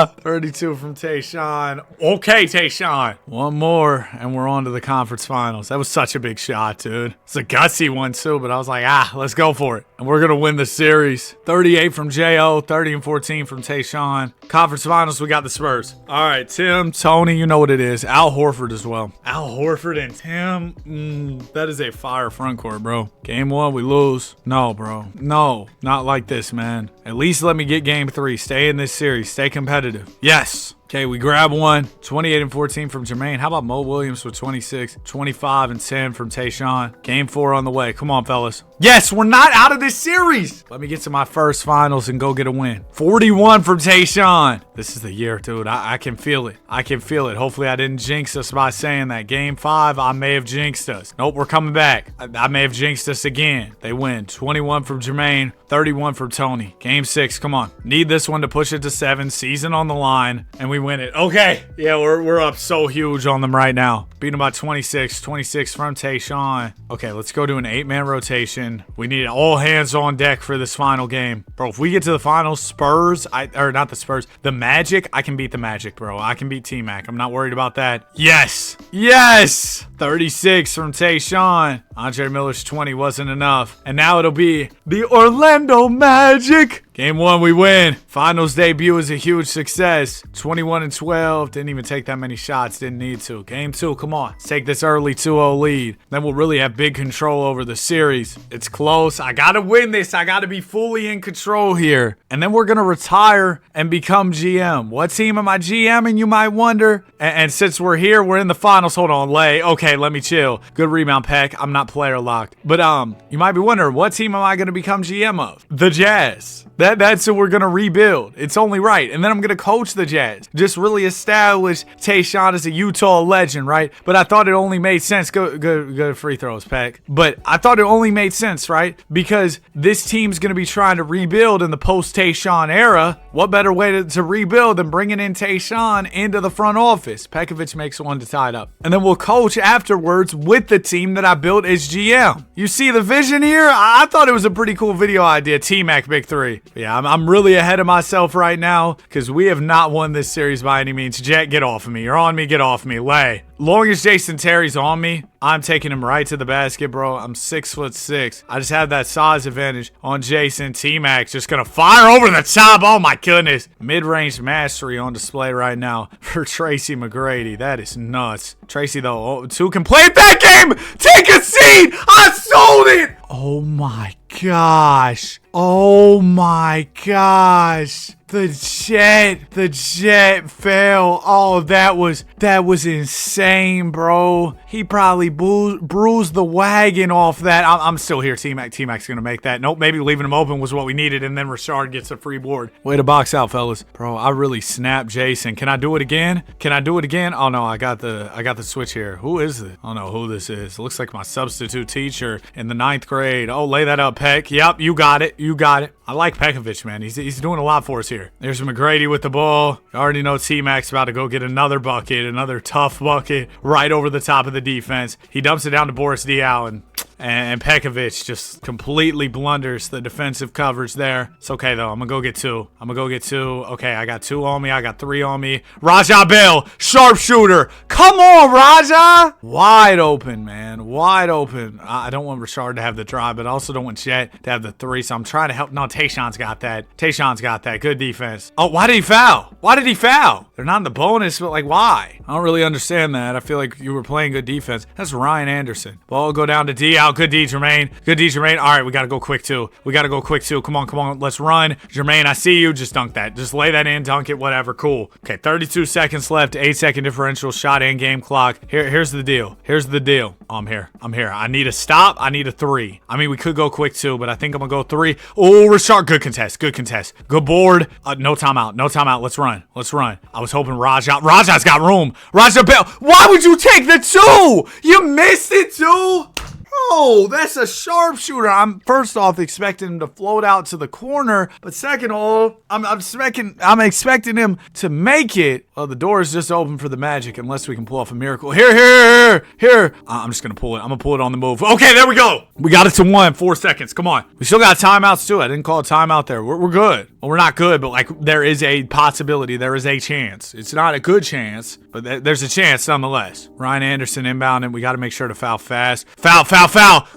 32 from Tayshaun. Okay, Tayshaun. One more, and we're on to the conference finals. That was such a big shot, dude. It's a gutsy one, too, but I was like, let's go for it. And we're going to win the series. 38 from J.O., 30 and 14 from Tayshaun. Conference finals, we got the Spurs. All right, Tim, Tony, you know what it is. Al Horford as well. Al Horford and Tim, that is a fire front court, bro. Game 1, we lose. No, bro. No, not like this, man. At least let me get game 3. Stay in this series. Stay competitive. Yes. Okay, we grab one. 28 and 14 from Jermaine. How about Mo Williams with 26? 25 and 10 from Tayshaun. Game 4 on the way. Come on, fellas. Yes, we're not out of this series. Let me get to my first finals and go get a win. 41 from Tayshaun. This is the year, dude. I can feel it. Hopefully, I didn't jinx us by saying that. Game 5, I may have jinxed us. Nope, we're coming back. I may have jinxed us again. They win. 21 from Jermaine. 31 from Tony. Game 6, come on. Need this one to push it to 7. Season on the line. And we win it. Okay. Yeah, we're up so huge on them right now. Beat them by 26. 26 from Tayshaun. Okay, let's go to an 8-man rotation. We need all hands on deck for this final game. Bro, if we get to the finals, the Magic, I can beat the Magic, bro. I can beat T-Mac. I'm not worried about that. Yes. 36 from Tayshaun. Andre Miller's 20 wasn't enough. And now it'll be the Orlando Magic. Game 1, we win. Finals debut is a huge success. 21-12. Didn't even take that many shots. Didn't need to. Game 2, come on. Let's take this early 2-0 lead. Then we'll really have big control over the series. It's close. I got to win this. I got to be fully in control here. And then we're going to retire and become GM. What team am I GMing, you might wonder? And since we're here, we're in the finals. Hold on, Lay. Okay, let me chill. Good rebound, Peck. I'm not player locked. But you might be wondering, what team am I going to become GM of? The Jazz. That's who we're going to rebuild. It's only right. And then I'm going to coach the Jazz. Just really establish Tayshaun as a Utah legend, right? But I thought it only made sense. Good free throws, Peck. But I thought it only made sense, right? Because this team's going to be trying to rebuild in the post-Tayshaun era. What better way to rebuild than bringing in Tayshaun into the front office? Pekovic makes one to tie it up. And then we'll coach afterwards with the team that I built as GM. You see the vision here? I thought it was a pretty cool video idea. T-Mac Big 3. Yeah, I'm really ahead of myself right now because we have not won this series by any means. Jet, get off of me. You're on me. Get off me. Lay. Long as Jason Terry's on me, I'm taking him right to the basket, bro. I'm 6'6". I just have that size advantage on Jason. T-Mac's just going to fire over the top. Oh, my goodness. Mid-range mastery on display right now for Tracy McGrady. That is nuts. Tracy, though, who can play that game? Take a seat. I sold it. Oh, my gosh. Oh, my gosh. The jet fell. Oh, that was insane, bro. He probably bruised the wagon off that. I'm still here. T-Mac's gonna make that. Nope, maybe leaving him open was what we needed, and then Richard gets a free board. Way to box out, fellas. Bro, I really snapped Jason. Can I do it again? Oh no, I got the switch here. Who is it? I don't know who this is. It looks like my substitute teacher in the 9th grade. Oh, lay that up, Peck. Yep, you got it. I like Pekovic, man. He's doing a lot for us here. There's McGrady with the ball. I already know T-Mac's about to go get another bucket, another tough bucket right over the top of the defense. He dumps it down to Boris Diaw, and Pekovic just completely blunders the defensive coverage there. It's okay, though. I'm going to go get two. Okay, I got 2 on me. I got 3 on me. Raja Bell, sharpshooter. Come on, Raja. Wide open, man. Wide open. I don't want Richard to have the drive, but I also don't want Jet to have the 3, so I'm trying to help. No, Tayshaun's got that. Good defense. Oh, why did he foul? They're not in the bonus, but like, why? I don't really understand that. I feel like you were playing good defense. That's Ryan Anderson. Ball will go down to Diaw. Good D, Jermaine. All right, we got to go quick, too. Come on. Let's run. Jermaine, I see you. Just dunk that. Just lay that in, dunk it, whatever. Cool. Okay, 32 seconds left. 8-second differential. Shot and game clock. Here's the deal. Oh, I'm here. I need a stop. I need a 3. I mean, we could go quick, too, but I think I'm going to go 3. Oh, Richard. Good contest. Good board. No timeout. Let's run. I was hoping Raja's got room. Raja Bell. Why would you take the 2? You missed it, too. Oh, that's a sharpshooter. I'm first off expecting him to float out to the corner, but second of all, I'm expecting him to make it. Well, the door is just open for the Magic unless we can pull off a miracle. Here. I'm just gonna pull it. I'm gonna pull it on the move. Okay, there we go. We got it to 1. 4 seconds. Come on. We still got timeouts too. I didn't call a timeout there. We're good. Well, we're not good, but like there is a possibility. There is a chance. It's not a good chance, but there's a chance nonetheless. Ryan Anderson inbounding. We got to make sure to foul fast. Foul.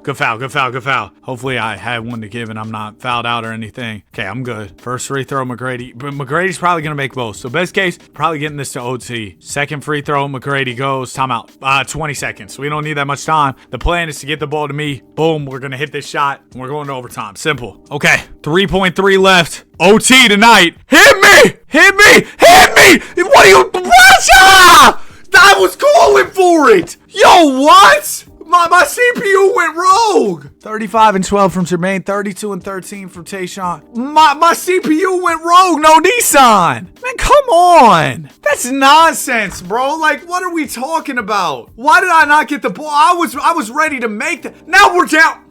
Good foul. Hopefully I had one to give and I'm not fouled out or anything. Okay, I'm good. First free throw, McGrady. But McGrady's probably going to make both. So best case, probably getting this to OT. Second free throw, McGrady goes. Timeout. 20 seconds. We don't need that much time. The plan is to get the ball to me. Boom. We're going to hit this shot. And we're going to overtime. Simple. Okay. 3.3 left. OT tonight. Hit me! What are you... Raja! I was calling for it! Yo, what? My CPU went rogue. 35-12 from Jermaine. 32-13 from Tayshaun. My CPU went rogue. No Nissan. Man, come on. That's nonsense, bro. Like, what are we talking about? Why did I not get the ball? I was ready to make that. Now we're down.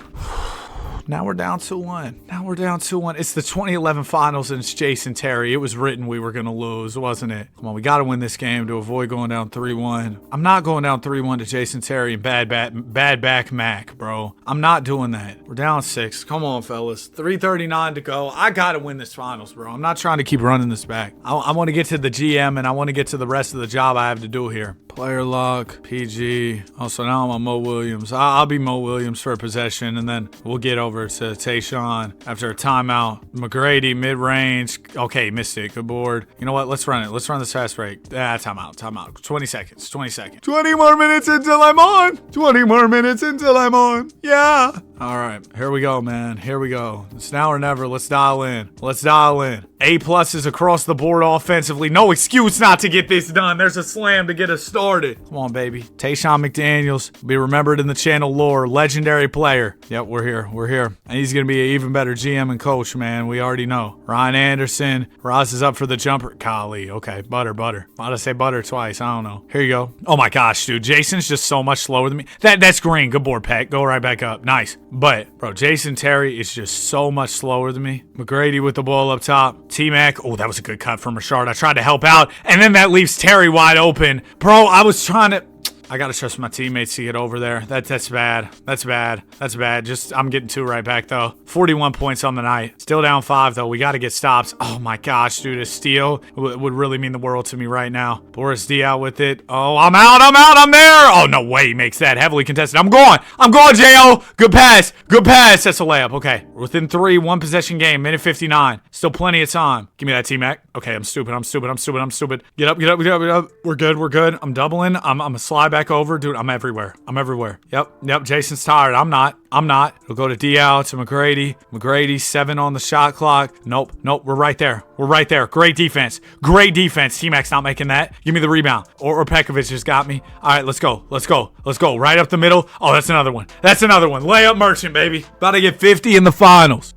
Now we're down 2-1. Now we're down 2-1. It's the 2011 finals and it's Jason Terry. It was written we were going to lose, wasn't it? Come on, we got to win this game to avoid going down 3-1. I'm not going down 3-1 to Jason Terry and bad back Mac, bro. I'm not doing that. We're down 6. Come on, fellas. 3:39 to go. I got to win this finals, bro. I'm not trying to keep running this back. I want to get to the GM and I want to get to the rest of the job I have to do here. Player lock, PG. Oh, so now I'm on Mo Williams. I'll be Mo Williams for a possession, and then we'll get over to Tayshaun after a timeout. McGrady, mid-range. Okay, missed it. Good board. You know what? Let's run it. Let's run this fast break. Timeout. 20 seconds. 20 seconds. 20 more minutes until I'm on. 20 more minutes until I'm on. Yeah. All right. Here we go, man. Here we go. It's now or never. Let's dial in. Let's dial in. A+ is across the board offensively. No excuse not to get this done. There's a slam to get us started. Come on, baby. Tayshaun McDaniels will be remembered in the channel lore. Legendary player. Yep, we're here. We're here. And he's going to be an even better GM and coach, man. We already know. Ryan Anderson. Roz is up for the jumper. Golly. Okay. Butter. Why'd I say butter twice? I don't know. Here you go. Oh, my gosh, dude. Jason's just so much slower than me. That's green. Good board, Pat. Go right back up. Nice. But, bro, Jason Terry is just so much slower than me. McGrady with the ball up top. T-Mac. Oh, that was a good cut from Rashard. I tried to help out, and then that leaves Terry wide open. Bro, I was trying to... I gotta trust my teammates to get over there. That's bad. That's bad. Just, I'm getting 2 right back, though. 41 points on the night. Still down 5, though. We gotta get stops. Oh, my gosh, dude. A steal would really mean the world to me right now. Boris D out with it. Oh, I'm out. I'm there. Oh, no way he makes that. Heavily contested. I'm going, J.O. Good pass. That's a layup. Okay. We're within 3. 1 possession game. Minute 59. Still plenty of time. Give me that, T-Mac. Okay, I'm stupid. Get up. We're good. I'm doubling. I'm a slide back over. Dude, I'm everywhere. Yep. Jason's tired. I'm not. We'll go to Dial to McGrady. McGrady, 7 on the shot clock. Nope. We're right there. Great defense. T-Mac's not making that. Give me the rebound. Or Pekovic just got me. All right, let's go. Right up the middle. Oh, that's another one. Layup merchant, baby. About to get 50 in the finals.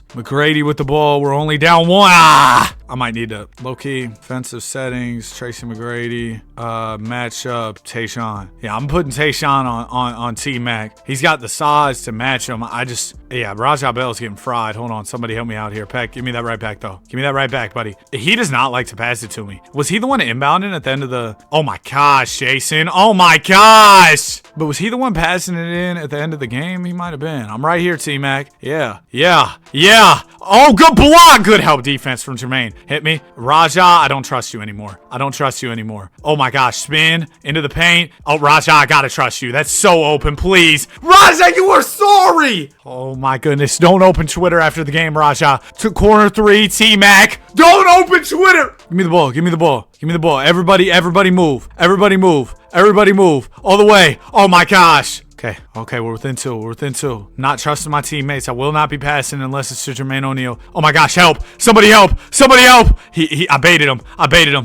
McGrady with the ball. We're only down 1. I might need to low-key defensive settings. Tracy McGrady. Matchup. Tayshaun. Yeah, I'm putting Tayshaun on T-Mac. He's got the size to match him. Rajah Bell's getting fried. Hold on. Somebody help me out here. Peck, give me that right back, though. Give me that right back, buddy. He does not like to pass it to me. Was he the one inbounding at the end of the... Oh, my gosh, Jason. Oh, my gosh. But was he the one passing it in at the end of the game? He might have been. I'm right here, T-Mac. Yeah. Oh, good block. Good help defense from Jermaine. Hit me. Rajah, I don't trust you anymore. Oh, my gosh. Spin into the paint. Oh, Rajah, I gotta trust you. That's so open, please. Rajah, you are sorry. Oh, my goodness. Don't open Twitter after the game, Rajah. To corner 3, T-Mac. Don't open Twitter. Give me the ball. Everybody move. All the way. Oh, my gosh. Okay, we're within 2. Not trusting my teammates. I will not be passing unless it's to Jermaine O'Neal. Oh my gosh, help! Somebody help! I baited him.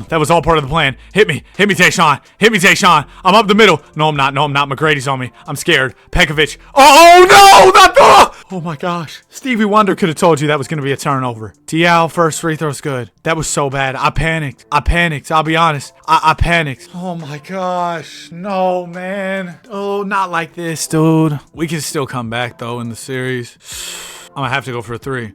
That was all part of the plan. Hit me, Tayshaun. I'm up the middle. No, I'm not. McGrady's on me. I'm scared. Pekovic. Oh no, not the... Oh my gosh. Stevie Wonder could have told you that was going to be a turnover. Dial, first free throw's good. That was so bad. I panicked. I'll be honest. I panicked. Oh my gosh. No, man. Oh, not like this, dude. We can still come back, though, in the series. I'm gonna have to go for a 3.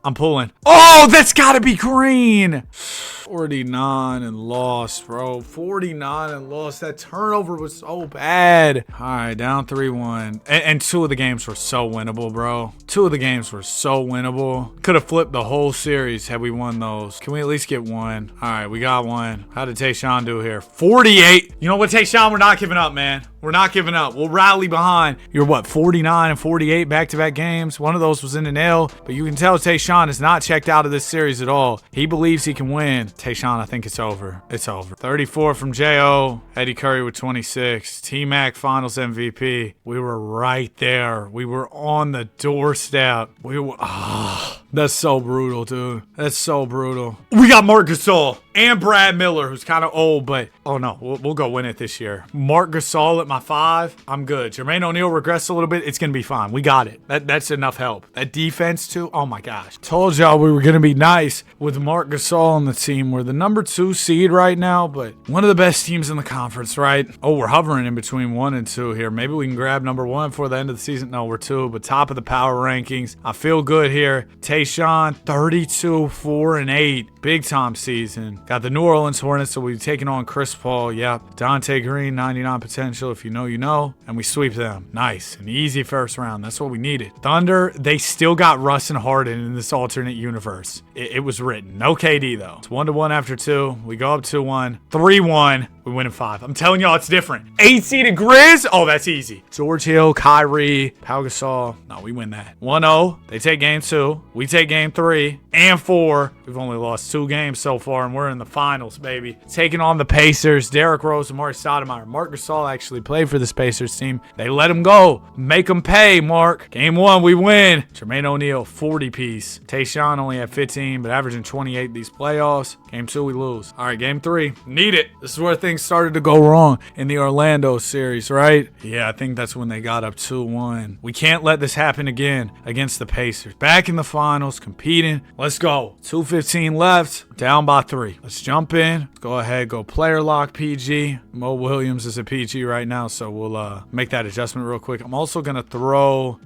I'm pulling. Oh, that's gotta be green. 49 and lost, bro. 49 and lost. That turnover was so bad. All right, down 3-1. And 2 of the games were so winnable, bro. 2 of the games were so winnable. Could have flipped the whole series had we won those. Can we at least get 1? All right, we got 1. How did Tayshaun do here? 48. You know what, Tayshaun? We're not giving up, man. We're not giving up. We'll rally behind. You're what, 49 and 48 back-to-back games? One of those was in an L, but you can tell Tayshaun is not checked out of this series at all. He believes he can win. Tayshaun, I think it's over. 34 from J.O. Eddie Curry with 26. T-Mac Finals MVP. We were right there. We were on the doorstep. That's so brutal, dude. That's so brutal. We got Marc Gasol and Brad Miller, who's kind of old, but oh no, we'll go win it this year. Marc Gasol at my 5. I'm good. Jermaine O'Neal regressed a little bit. It's gonna be fine. We got it. That's enough help. That defense too. Oh my gosh. Told y'all we were gonna be nice with Marc Gasol on the team. We're the number 2 seed right now, but one of the best teams in the conference, right? Oh, we're hovering in between 1 and 2 here. Maybe we can grab number 1 before the end of the season. No, we're 2, but top of the power rankings. I feel good here. Tayshaun, 32, 4 and 8. Big time season. Got the New Orleans Hornets, so we're taking on Chris Paul. Yep. Dante Green, 99 potential. If you know, you know. And we sweep them. Nice. An easy first round. That's what we needed. Thunder, they still got Russ and Harden in this alternate universe. It was written. No KD, though. It's 1-1 after 2. We go up 2-1. 3-1. We win in 5. I'm telling y'all, it's different. 8 seeded Grizz. Oh, that's easy. George Hill, Kyrie, Pau Gasol. No, we win that. 1-0. They take game 2. We take game 3 and 4. We've only lost 2 games so far, and we're in the finals, baby. Taking on the Pacers. Derrick Rose and Marc Stoudemire. Marc Gasol actually played for this Pacers team. They let him go. Make him pay, Mark. Game 1, we win. Jermaine O'Neal, 40 piece. Tayshaun only had 15, but averaging 28 these playoffs. Game 2, we lose. All right, game 3. Need it. This is where things started to go wrong in the Orlando series, right? Yeah, I think that's when they got up 2-1. We can't let this happen again against the Pacers. Back in the finals, competing. Let's go. 2:15 left. Down by 3. Let's jump in. Go ahead, go player lock PG. Mo Williams is a PG right now, so we'll make that adjustment real quick. I'm also going to throw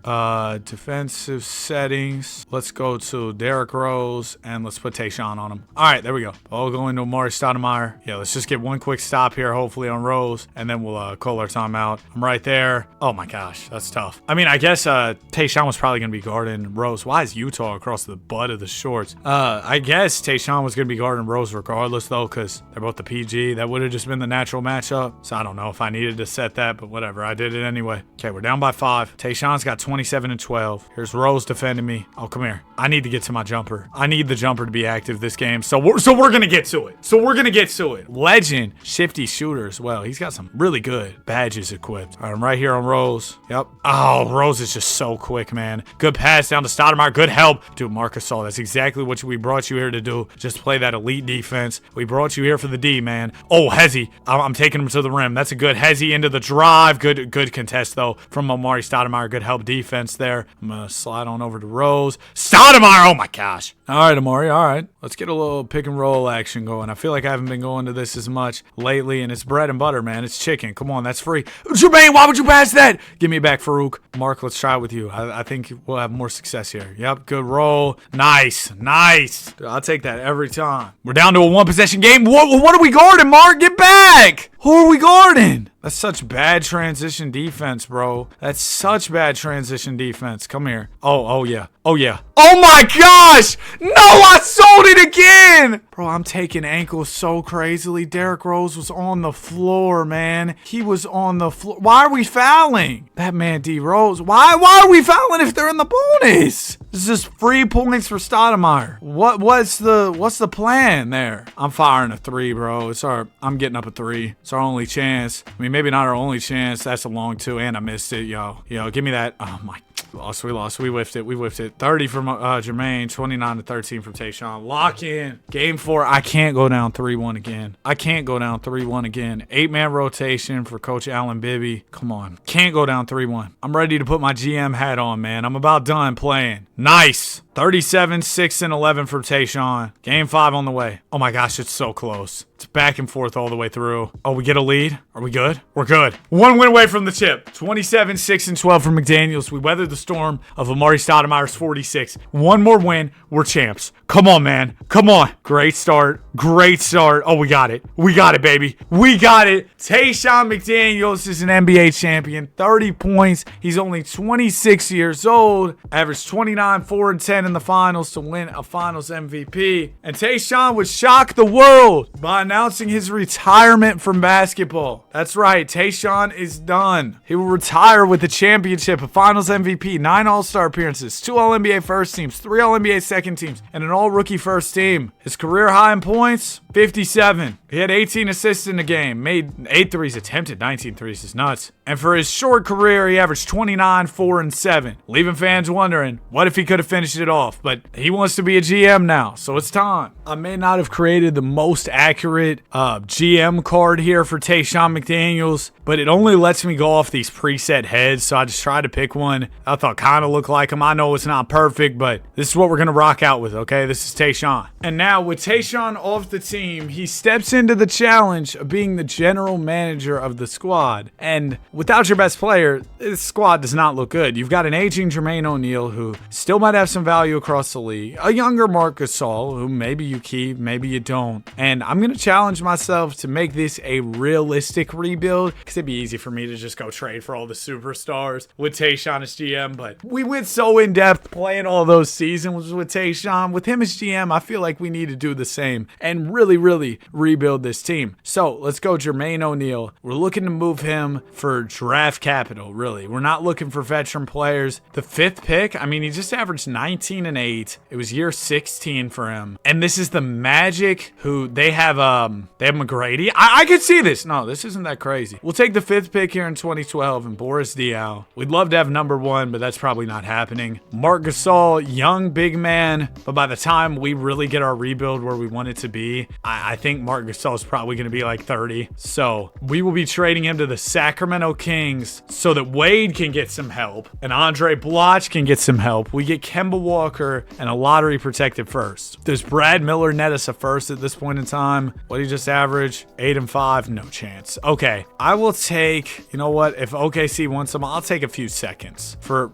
defensive settings. Let's go to Derrick Rose, and let's put Tayshaun on him. All right, there we go. I'll go into Amari Stoudemire. Yeah, let's just get one quick stop here, hopefully on Rose, and then we'll call our timeout. I'm right there. Oh my gosh, that's tough. I mean, I guess Tayshaun was probably going to be guarding Rose. Why is Utah across the butt of the shorts? I guess Tayshaun was going to be guarding Rose regardless, though, because they're both the PG. That would have just been the natural matchup. So I don't know if I needed to set that, but whatever. I did it anyway. Okay, we're down by 5. Tayshaun's got 27 and 12. Here's Rose defending me. Oh, come here. I need to get to my jumper. I need the jumper to be active this game. So we're going to get to it. Legend, shifty shooter as well. He's got some really good badges equipped. All right, I'm right here on Rose. Yep. Oh, Rose is just so quick, man. Good pass down to Stoudemire. Good help. Dude, Marc Gasol, that's exactly what we brought you here to do. Just play that elite defense. We brought you here for the D, man. Oh, Hezzy. I'm taking him to the rim. That's a good Hezzy into the drive. Good contest, though, from Amari Stoudemire. Good help defense there. I'm going to slide on over to Rose. Stoudemire! Oh, my gosh. All right, Amari. All right. Let's get a little pick and roll action going. I feel like I haven't been going to this as much lately, and it's bread and butter, man. It's chicken. Come on, that's free. Jermaine, why would you pass that? Give me back, Farouk. Mark, let's try it with you. I think we'll have more success here. Yep, good roll. Nice. Dude, I'll take that every time. We're down to a 1-possession game. What are we guarding, Mark? Get back! Who are we guarding? That's such bad transition defense, bro. That's such bad transition defense. Come here. Oh yeah. Oh my gosh! No, I sold it again! Bro, I'm taking ankles so crazily. Derrick Rose was on the floor, man. He was on the floor. Why are we fouling? That man D Rose. Why are we fouling if they're in the bonus? This is just free points for Stoudemire. What's the plan there? I'm firing a 3, bro. I'm getting up a 3. It's our only chance. I mean, maybe not our only chance. That's a long 2, and I missed it, yo. Give me that. Oh my. We lost. We whiffed it. 30 from Jermaine, 29 to 13 from Tayshaun. Lock in. Game 4. I can't go down 3-1 again. 8-man rotation for Coach Allen Bibby. Come on. Can't go down 3-1. I'm ready to put my GM hat on, man. I'm about done playing. Nice. 37, 6, and 11 from Tayshaun. Game 5 on the way. Oh my gosh, it's so close. It's back and forth all the way through. Oh, we get a lead? Are we good? We're good. 1 win away from the chip. 27, 6, and 12 from McDaniels. We weathered the storm of Amari Stoudemire's 46. 1 more win. We're champs. Come on, man. Come on. Great start. Oh, we got it. We got it, baby. We got it. Tayshaun McDaniels is an NBA champion. 30 points. He's only 26 years old. Averaged 29, 4, and 10 in the finals to win a finals MVP. And Tayshaun would shock the world by announcing his retirement from basketball. That's right. Tayshaun is done. He will retire with a championship, a finals MVP, 9 All-Star appearances, 2 All-NBA first teams, 3 All-NBA second teams, and an All-Rookie first team. His career high in points, 57. He had 18 assists in the game, made 8 threes, attempted 19 threes is nuts. And for his short career, he averaged 29, 4, and 7. Leaving fans wondering, what if he could have finished it off? But he wants to be a GM now, so it's time. I may not have created the most accurate GM card here for Tayshaun McDaniels, but it only lets me go off these preset heads, so I just tried to pick one I thought kind of looked like him. I know it's not perfect, but this is what we're going to rock out with, okay? This is Tayshaun. And now with Tayshaun off the team, he steps into the challenge of being the general manager of the squad. And without your best player, this squad does not look good. You've got an aging Jermaine O'Neal who still might have some value across the league, a younger Marc Gasol who maybe you keep, maybe you don't. And I'm going to challenge myself to make this a realistic rebuild, because it'd be easy for me to just go trade for all the superstars with Tayshaun as GM, but we went so in-depth playing all those seasons with Tayshaun. With him as GM, I feel like we need to do the same and really, really rebuild this team. So let's go Jermaine O'Neal. We're looking to move him for draft capital, really. We're not looking for veteran players. The 5th pick, I mean, he just averaged 19 and 8. It was year 16 for him. And this is the Magic, who they have McGrady. I could see this. No, this isn't that crazy. We'll take the 5th pick here in 2012 and Boris Diaw. We'd love to have number 1, but that's probably not happening. Marc Gasol, young big man, but by the time we really get our rebuild where we want it to be, I think Marc Gasol is probably going to be like 30. So we will be trading him to the Sacramento Kings so that Wade can get some help and Andre Bloch can get some help. We get Kemba Walker and a lottery protected first. Does Brad Miller net us a first at this point in time? What did he just average? 8 and 5? No chance. Okay, I will take, you know what? If OKC wants him, I'll take a few seconds for,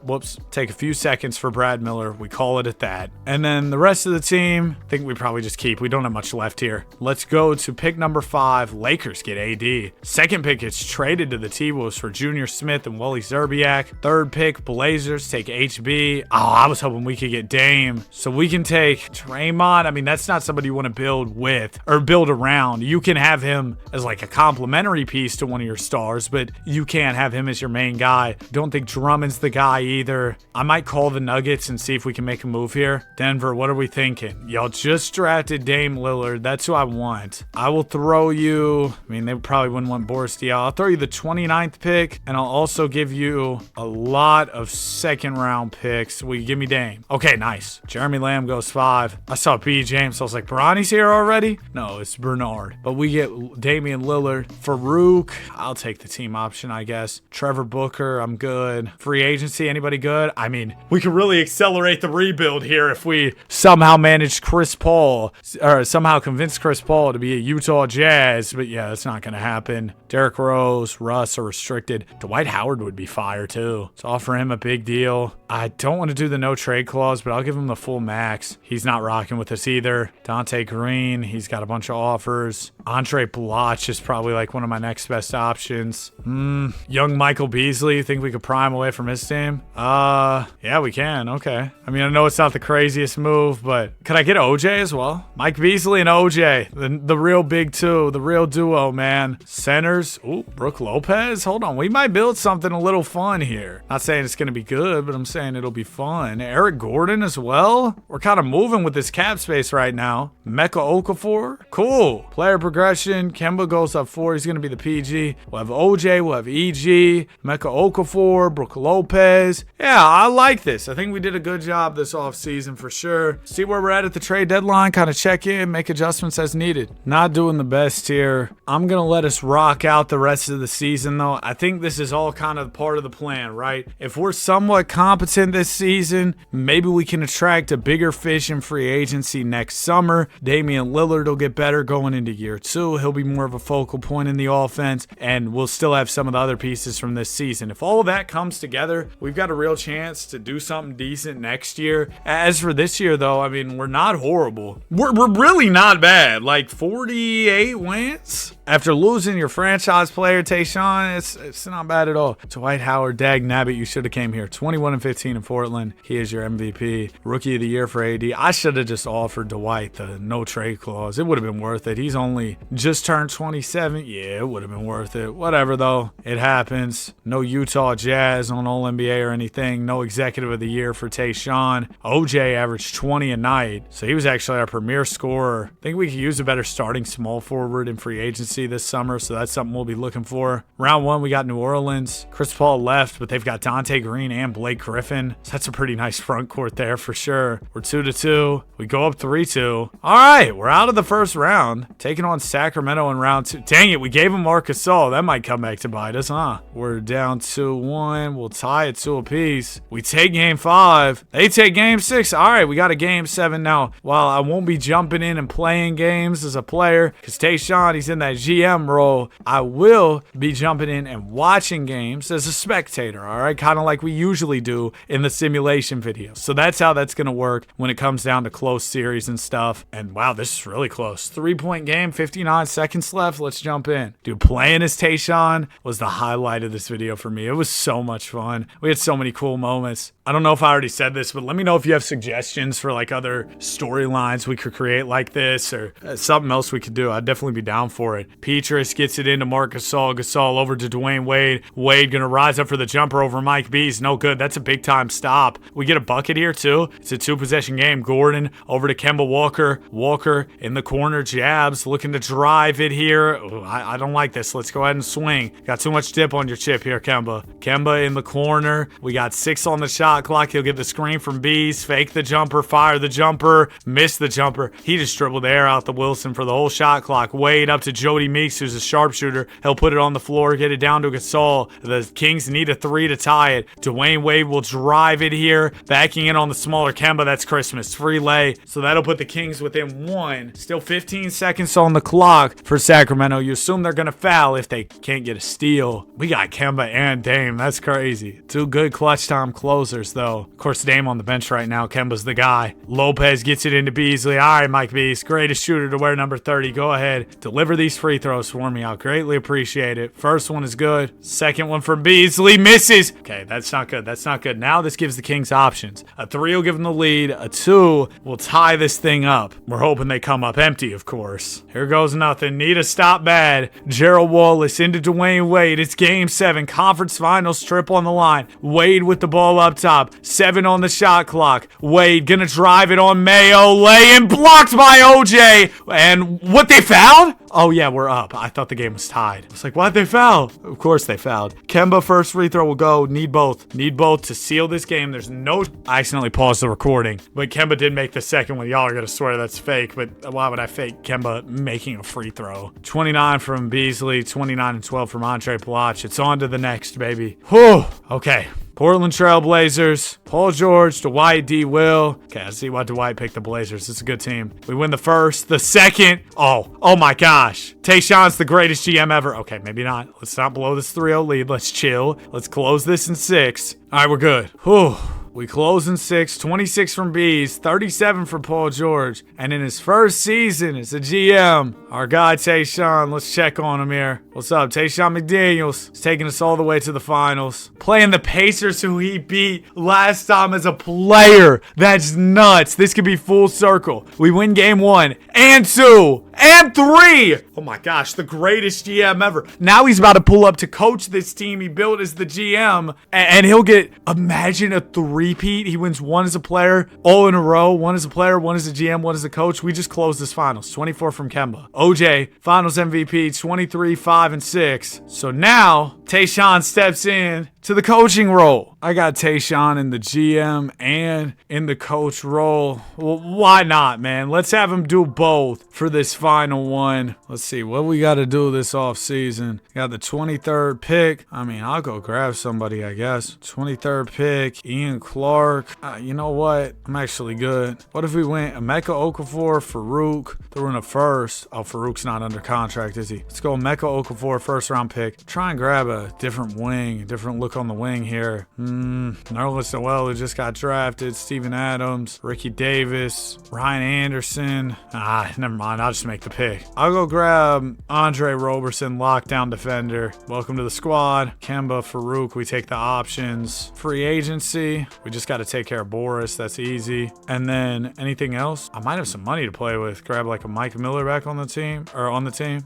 take a few seconds for Brad Miller. We call it at that. And then the rest of the team, I think we probably just keep. We don't have much left here. Let's go to pick number 5. Lakers get AD. Second pick gets traded to the T-Wolves for Junior Smith and Wally Zerbiak. Third pick, Blazers take HB. Oh, I was hoping we could get Dame. So we can take Draymond. I mean, that's not somebody you want to build with or build around. You can have him as like a complimentary piece to one of your stars, but you can't have him as your main guy. Don't think Drummond's the guy either. I might call the Nuggets and see if we can make a move here. Denver, what are we thinking? Y'all just drafted Dame Lillard. That's who I want. I will throw you, I mean, they probably wouldn't want Boris Diaw. I'll throw you the 29th pick, and I'll also give you a lot of second round picks. Will you give me Dame? Okay, nice. Jeremy Lamb goes 5. I saw B. James. So I was like, Bronny's here already? No, it's Bernard. But we get Damian Lillard. Farouk, I'll take the team option, I guess. Trevor Booker, I'm good. Free agency, anybody good? I mean, we could really accelerate the rebuild here if we somehow manage Chris Paul, or somehow convince Chris Paul to be a Utah Jazz. But yeah, that's not going to happen. Derrick Rose, Russ are restricted. Dwight Howard would be fire too. So offer him a big deal. I don't want to do the no trade clause, but I'll give him the full max. He's not rocking with us either. Dante Green, he's got a bunch of offers. Andre Bloch is probably like one of my next best options. Young Michael Beasley, you think we could pry him away from his team? Yeah, we can. Okay. I mean, I know it's not the craziest move, but could I get OJ as well? Mike Beasley and OJ, the real big two, the real duo, man. Centers, ooh, Brook Lopez. Hold on, we might build something a little fun here. Not saying it's going to be good, but I'm saying it'll be fun. Eric Gordon as well. We're kind of moving with this cap space right now. Mecca Okafor, cool. Player progression. Kemba goes up 4. He's going to be the PG. We'll have OJ. We'll have EG. Mecca Okafor. Brook Lopez. Yeah, I like this. I think we did a good job this offseason for sure. See where we're at the trade deadline. Kind of check in. Make adjustments as needed. Not doing the best here. I'm going to let us rock out the rest of the season, though. I think this is all kind of part of the plan, right? If we're somewhat competent this season, maybe we can attract a bigger fish in free agency next summer. Damian Lillard will get better going into year 2. He'll be more of a focal point in the offense, and we'll still have some of the other pieces from this season. If all of that comes together, we've got a real chance to do something decent next year. As for this year, though, I mean, we're not horrible. We're really not bad. Like 48 wins? After losing your franchise player, Tayshaun, it's not bad at all. Dwight Howard, dag nabbit, you should have came here. 21 and 15. 15 in Portland. He is your MVP. Rookie of the year for AD. I should have just offered Dwight the no trade clause. It would have been worth it. He's only just turned 27. Yeah, it would have been worth it. Whatever, though. It happens. No Utah Jazz on All-NBA or anything. No executive of the year for Tayshaun. OJ averaged 20 a night, so he was actually our premier scorer. I think we could use a better starting small forward in free agency this summer, so that's something we'll be looking for. Round 1, we got New Orleans. Chris Paul left, but they've got Dante Green and Blake Griffin, so that's a pretty nice front court there for sure. We're 2-2. We go up 3-2. All right, we're out of the first round, taking on Sacramento in round 2. Dang it, we gave him Marc Gasol. That might come back to bite us, huh? We're down 2-1. We'll tie it 2 apiece. We take game 5. They take game 6. All right, we got a game 7 now. While I won't be jumping in and playing games as a player, because Tayshaun, he's in that GM role, I will be jumping in and watching games as a spectator, all right? Kind of like we usually do in the simulation videos. So that's how that's going to work when it comes down to close series and stuff. And wow, this is really close. 3-point game, 59 seconds left. Let's jump in. Dude, playing as Tayshaun was the highlight of this video for me. It was so much fun. We had so many cool moments. I don't know if I already said this, but let me know if you have suggestions for like other storylines we could create like this, or something else we could do. I'd definitely be down for it. Petrus gets it into Marc Gasol. Gasol over to Dwayne Wade. Wade gonna rise up for the jumper over Mike B's. No good. That's a big time stop. We get a bucket here too. It's a 2-possession game. Gordon over to Kemba Walker. Walker in the corner, jabs, looking to drive it here. Ooh, I don't like this. Let's go ahead and swing. Got too much dip on your chip here, Kemba. Kemba in the corner. We got 6 on the shot clock. He'll get the screen from Bees. Fake the jumper. Fire the jumper. Miss the jumper. He just dribbled the air out the Wilson for the whole shot clock. Wade up to Jody Meeks, who's a sharpshooter. He'll put it on the floor, get it down to Gasol. The Kings need a 3 to tie it. Dwayne Wade will drive it here. Backing in on the smaller Kemba. That's Christmas. Free lay. So that'll put the Kings within 1. Still 15 seconds on the clock for Sacramento. You assume they're going to foul if they can't get a steal. We got Kemba and Dame. That's crazy. 2 good clutch time closers, though. Of course, Dame on the bench right now. Kemba's the guy. Lopez gets it into Beasley. All right, Mike Beasley, greatest shooter to wear number 30. Go ahead. Deliver these free throws for me. I'll greatly appreciate it. First one is good. Second one from Beasley. Misses. Okay, that's not good. That's not good. Now this gives the Kings options. A 3 will give them the lead. A 2 will tie this thing up. We're hoping they come up empty, of course. Here goes nothing. Need a stop bad. Gerald Wallace into Dwayne Wade. It's game 7. Conference finals, trip on the line. Wade with the ball up top. 7 on the shot clock. Wade gonna drive it on Mayo. Lay-in blocked by OJ. And what, they fouled? Oh yeah, we're up. I thought the game was tied. I was like, why'd they foul? Of course they fouled. Kemba first free throw will go. Need both. Need both to seal this game. There's no... I accidentally paused the recording, but Kemba did make the second one. Y'all are gonna swear that's fake, but why would I fake Kemba making a free throw? 29 from Beasley, 29 and 12 from Andre Plach. It's on to the next, baby. Whew. Okay. Portland Trail Blazers, Paul George, Dwight D. Will. Okay, I see why Dwight picked the Blazers. It's a good team. We win the first, the second. Oh my gosh. Tayshaun's the greatest GM ever. Okay, maybe not. Let's not blow this 3-0 lead. Let's chill. Let's close this in 6. All right, we're good. Whew. We close in 6, 26 from Bees, 37 from Paul George. And in his first season as a GM, our guy Tayshaun, let's check on him here. What's up? Tayshaun McDaniels is taking us all the way to the finals. Playing the Pacers, who he beat last time as a player. That's nuts. This could be full circle. We win game 1 and 2 and 3. Oh my gosh, the greatest GM ever. Now he's about to pull up to coach this team he built as the GM. And he'll get, imagine a 3-peat. He wins 1 as a player, all in a row. 1 as a player, 1 as a GM, 1 as a coach. We just closed this finals. 24 from Kemba. OJ, finals MVP, 23, 5, and 6. So now Tayshaun steps in to the coaching role. I got Tayshaun in the GM and in the coach role. Well, why not, man? Let's have him do both for this final one. Let's see what we got to do this offseason. Got the 23rd pick. I mean, I'll go grab somebody, I guess. 23rd pick, Ian Clark. You know what? I'm actually good. What if we went Emeka Okafor, Farouk, threw in a first? Oh, Farouk's not under contract, is he? Let's go Emeka Okafor, first round pick. Try and grab a different wing, a different look look on the wing here. Nerlens Noel, who just got drafted. Steven Adams. Ricky Davis. Ryan Anderson. Never mind. I'll just make the pick. I'll go grab Andre Roberson, lockdown defender. Welcome to the squad. Kemba, Farouk, we take the options. Free agency, we just got to take care of Boris. That's easy. And then anything else? I might have some money to play with. Grab like a Mike Miller back on the team.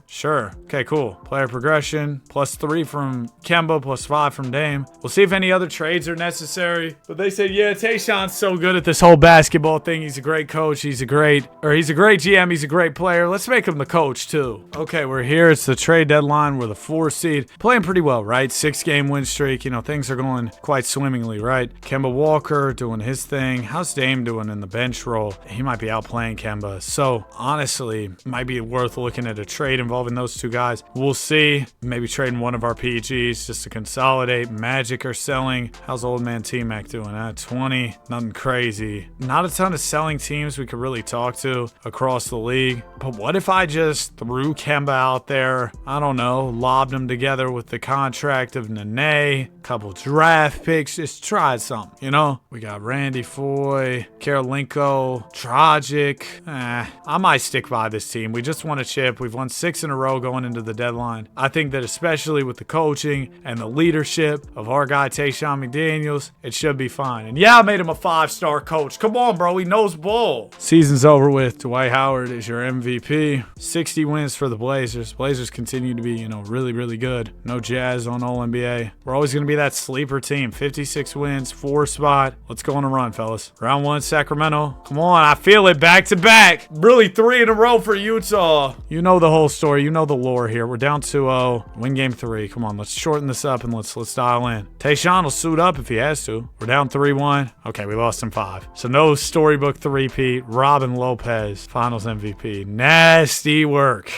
Sure. Okay, cool. Player progression. +3 from Kemba, +5 from Dame. We'll see if any other trades are necessary. But they said, yeah, Tayshaun's so good at this whole basketball thing. He's a great coach. He's a great GM. He's a great player. Let's make him the coach too. Okay, we're here. It's the trade deadline. We're the 4 seed. Playing pretty well, right? 6-game win streak. You know, things are going quite swimmingly, right? Kemba Walker doing his thing. How's Dame doing in the bench role? He might be outplaying Kemba. So honestly, might be worth looking at a trade involving those two guys. We'll see. Maybe trading one of our PGs just to consolidate. Magic are selling. How's old man T-Mac doing at 20? Nothing crazy. Not a ton of selling teams we could really talk to across the league. But what if I just threw Kemba out there? I don't know. Lobbed him together with the contract of Nene. Couple draft picks. Just tried something, you know? We got Randy Foy, Karolinko, Dragic. I might stick by this team. We just won a chip. We've won 6 in a row going into the deadline. I think that especially with the coaching and the leadership of our guy Tayshaun McDaniels, it should be fine. And yeah, I made him a 5-star coach. Come on, bro. He knows ball. Season's over with. Dwight Howard is your MVP. 60 wins for the Blazers. Blazers continue to be, you know, really, really good. No Jazz on All-NBA. We're always going to be that sleeper team. 56 wins, 4 spot. Let's go on a run, fellas. Round 1, Sacramento. Come on, I feel it back to back. Really 3 in a row for Utah. You know the whole story. You know the lore here. We're down 2-0. Win game 3. Come on, let's shorten this up and let's dial in. Tayshaun will suit up if he has to. We're down 3-1. Okay, we lost in 5. So no storybook 3-peat. Robin Lopez, Finals MVP. Nasty work.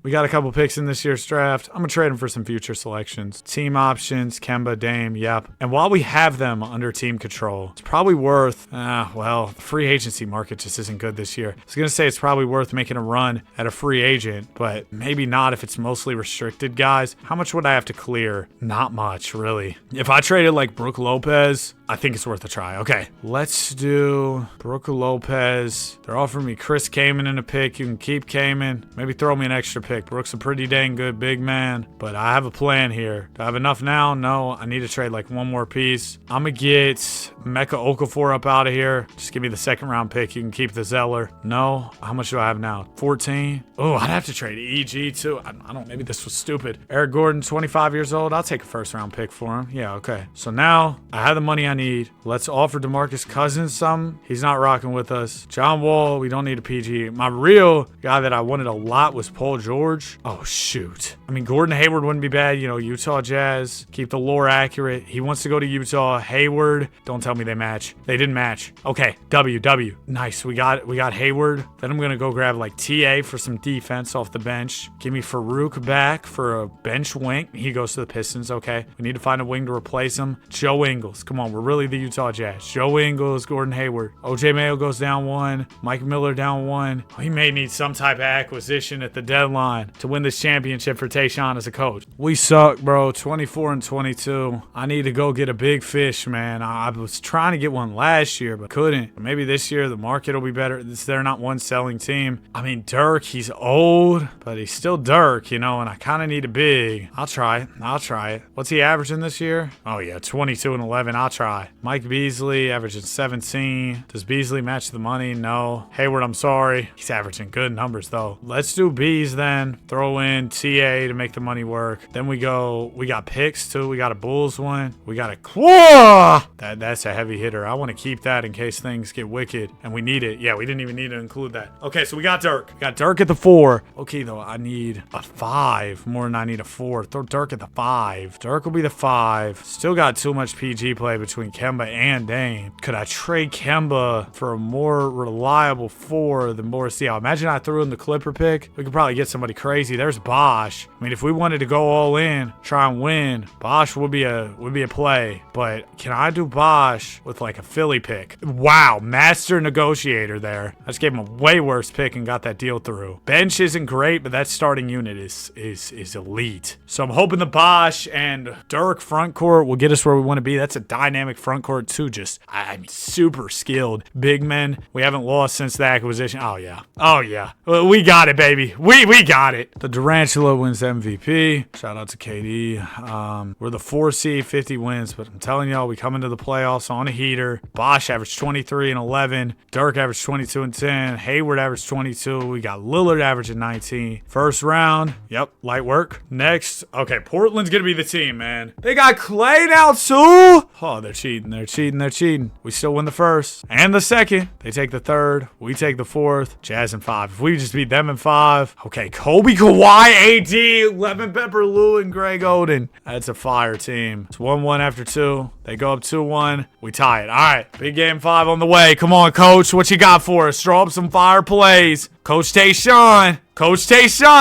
We got a couple picks in this year's draft. I'm going to trade them for some future selections. Team options, Kemba, Dame, yep. And while we have them under team control, it's probably worth, well, the free agency market just isn't good this year. I was going to say it's probably worth making a run at a free agent, but maybe not if it's mostly restricted guys. How much would I have to clear? Not much, really. If I traded like Brook Lopez, I think it's worth a try. Okay, let's do Brook Lopez. They're offering me Chris Kaman in a pick. You can keep Kaman. Maybe throw me an extra pick. Brook's a pretty dang good big man, but I have a plan here. Do I have enough now? No, I need to trade like one more piece. I'm going to get Mecca Okafor up out of here. Just give me the 2nd round pick. You can keep the Zeller. No, how much do I have now? 14. Oh, I'd have to trade EG too. I don't, maybe this was stupid. Eric Gordon, 25 years old. I'll take a 1st round pick for him. Yeah, okay. So now I have the money I need. Let's offer DeMarcus Cousins something. He's not rocking with us. John Wall, we don't need a PG. My real guy that I wanted a lot was Paul George. Oh, shoot. I mean, Gordon Hayward wouldn't be bad. You know, Utah Jazz. Keep the lore accurate. He wants to go to Utah. Hayward. Don't tell me they match. They didn't match. Okay. W. Nice. We got Hayward. Then I'm going to go grab like TA for some defense off the bench. Give me Farouk back for a bench wing. He goes to the Pistons. Okay. We need to find a wing to replace him. Joe Ingles. Come on. We're really the Utah Jazz. Joe Ingles, Gordon Hayward. OJ Mayo goes down 1. Mike Miller down 1. We may need some type of acquisition at the deadline to win this championship for Tayshaun as a coach. We suck, bro. 24-22. I need to go get a big fish, man. I was trying to get one last year, but couldn't. Maybe this year the market will be better. They're not one selling team. I mean, Dirk, he's old, but he's still Dirk, you know, and I kind of need a big. I'll try it. What's he averaging this year? Oh, yeah, 22-11. I'll try. Mike Beasley averaging 17. Does Beasley match the money? No. Hayward, I'm sorry. He's averaging good numbers, though. Let's do Bees then. Throw in TA to make the money work. Then we got picks, too. We got a Bulls one. We got a... Whoa! That's a heavy hitter. I want to keep that in case things get wicked, and we need it. Yeah, we didn't even need to include that. Okay, so we got Dirk. Got Dirk at the 4. Okay, though, I need a 5 more than I need a 4. Throw Dirk at the 5. Dirk will be the 5. Still got too much PG play between between Kemba and Dame. Could I trade Kemba for a more reliable 4 than Boris Diaw? Imagine I threw in the Clipper pick. We could probably get somebody crazy. There's Bosh. I mean, if we wanted to go all in, try and win, Bosh would be a play. But can I do Bosh with like a Philly pick? Wow, master negotiator there. I just gave him a way worse pick and got that deal through. Bench isn't great, but that starting unit is elite. So I'm hoping the Bosh and Dirk front court will get us where we want to be. That's a dynamic front court too. Just I mean, super skilled big men. We haven't lost since the acquisition. Oh yeah. Well, we got it, baby. We got it. The Durantula wins MVP. Shout out to KD. We're the 4 seed, 50 wins, but I'm telling y'all, we come into the playoffs on a heater. Bosh averaged 23 and 11. Dirk averaged 22 and 10. Hayward averaged 22. We got Lillard averaging 19. First round. Yep, light work. Next. Okay, Portland's gonna be the team, man. They got Clay now too. Oh, they're cheating. We still win the first and the second. They take the third. We take the fourth. Jazz in 5. If we just beat them in 5. Okay, Kobe, Kawhi, AD, Lemon Pepper, Lou, and Greg Oden. That's a fire team. It's 1-1 after 2. They go up 2-1. We tie it. All right, big game 5 on the way. Come on, coach. What you got for us? Throw up some fire plays. Coach Tayshaun.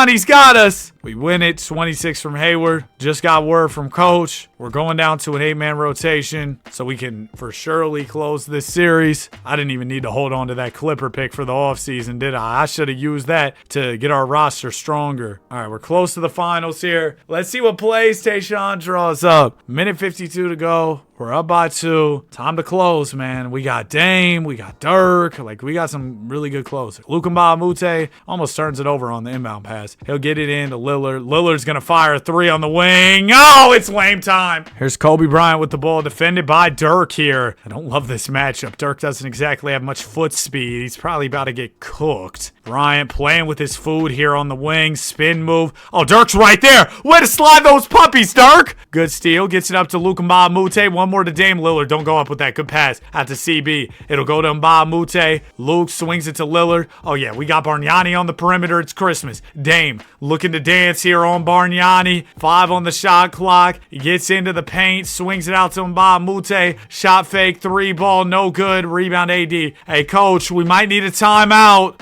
He's got us. We win it. 26 from Hayward. Just got word from coach. We're going down to an 8-man rotation so we can for surely close this series. I didn't even need to hold on to that Clipper pick for the offseason, did I? I should have used that to get our roster stronger. All right, we're close to the finals here. Let's see what plays Tayshaun draws up. Minute 52 to go. We're up by 2. Time to close, man. We got Dame. We got Dirk. Like, we got some really good closers. Luka Mbamute almost turns it over on the inbound pass. He'll get it into Lillard. Lillard's going to fire a 3 on the wing. Oh, it's lame time. Here's Kobe Bryant with the ball, defended by Dirk here. I don't love this matchup. Dirk doesn't exactly have much foot speed. He's probably about to get cooked. Bryant playing with his food here on the wing. Spin move. Oh, Dirk's right there. Way to slide those puppies, Dirk. Good steal. Gets it up to Luka Mbamute. One more to Dame Lillard. Don't go up with that. Good pass out to CB. It'll go to Mbamute. Luke swings it to Lillard. Oh, yeah. We got Bargnani on the perimeter. It's Christmas. Dame looking to dance here on Bargnani. 5 on the shot clock. He gets into the paint. Swings it out to Mbamute. Shot fake. 3 ball. No good. Rebound AD. Hey, coach, we might need a timeout.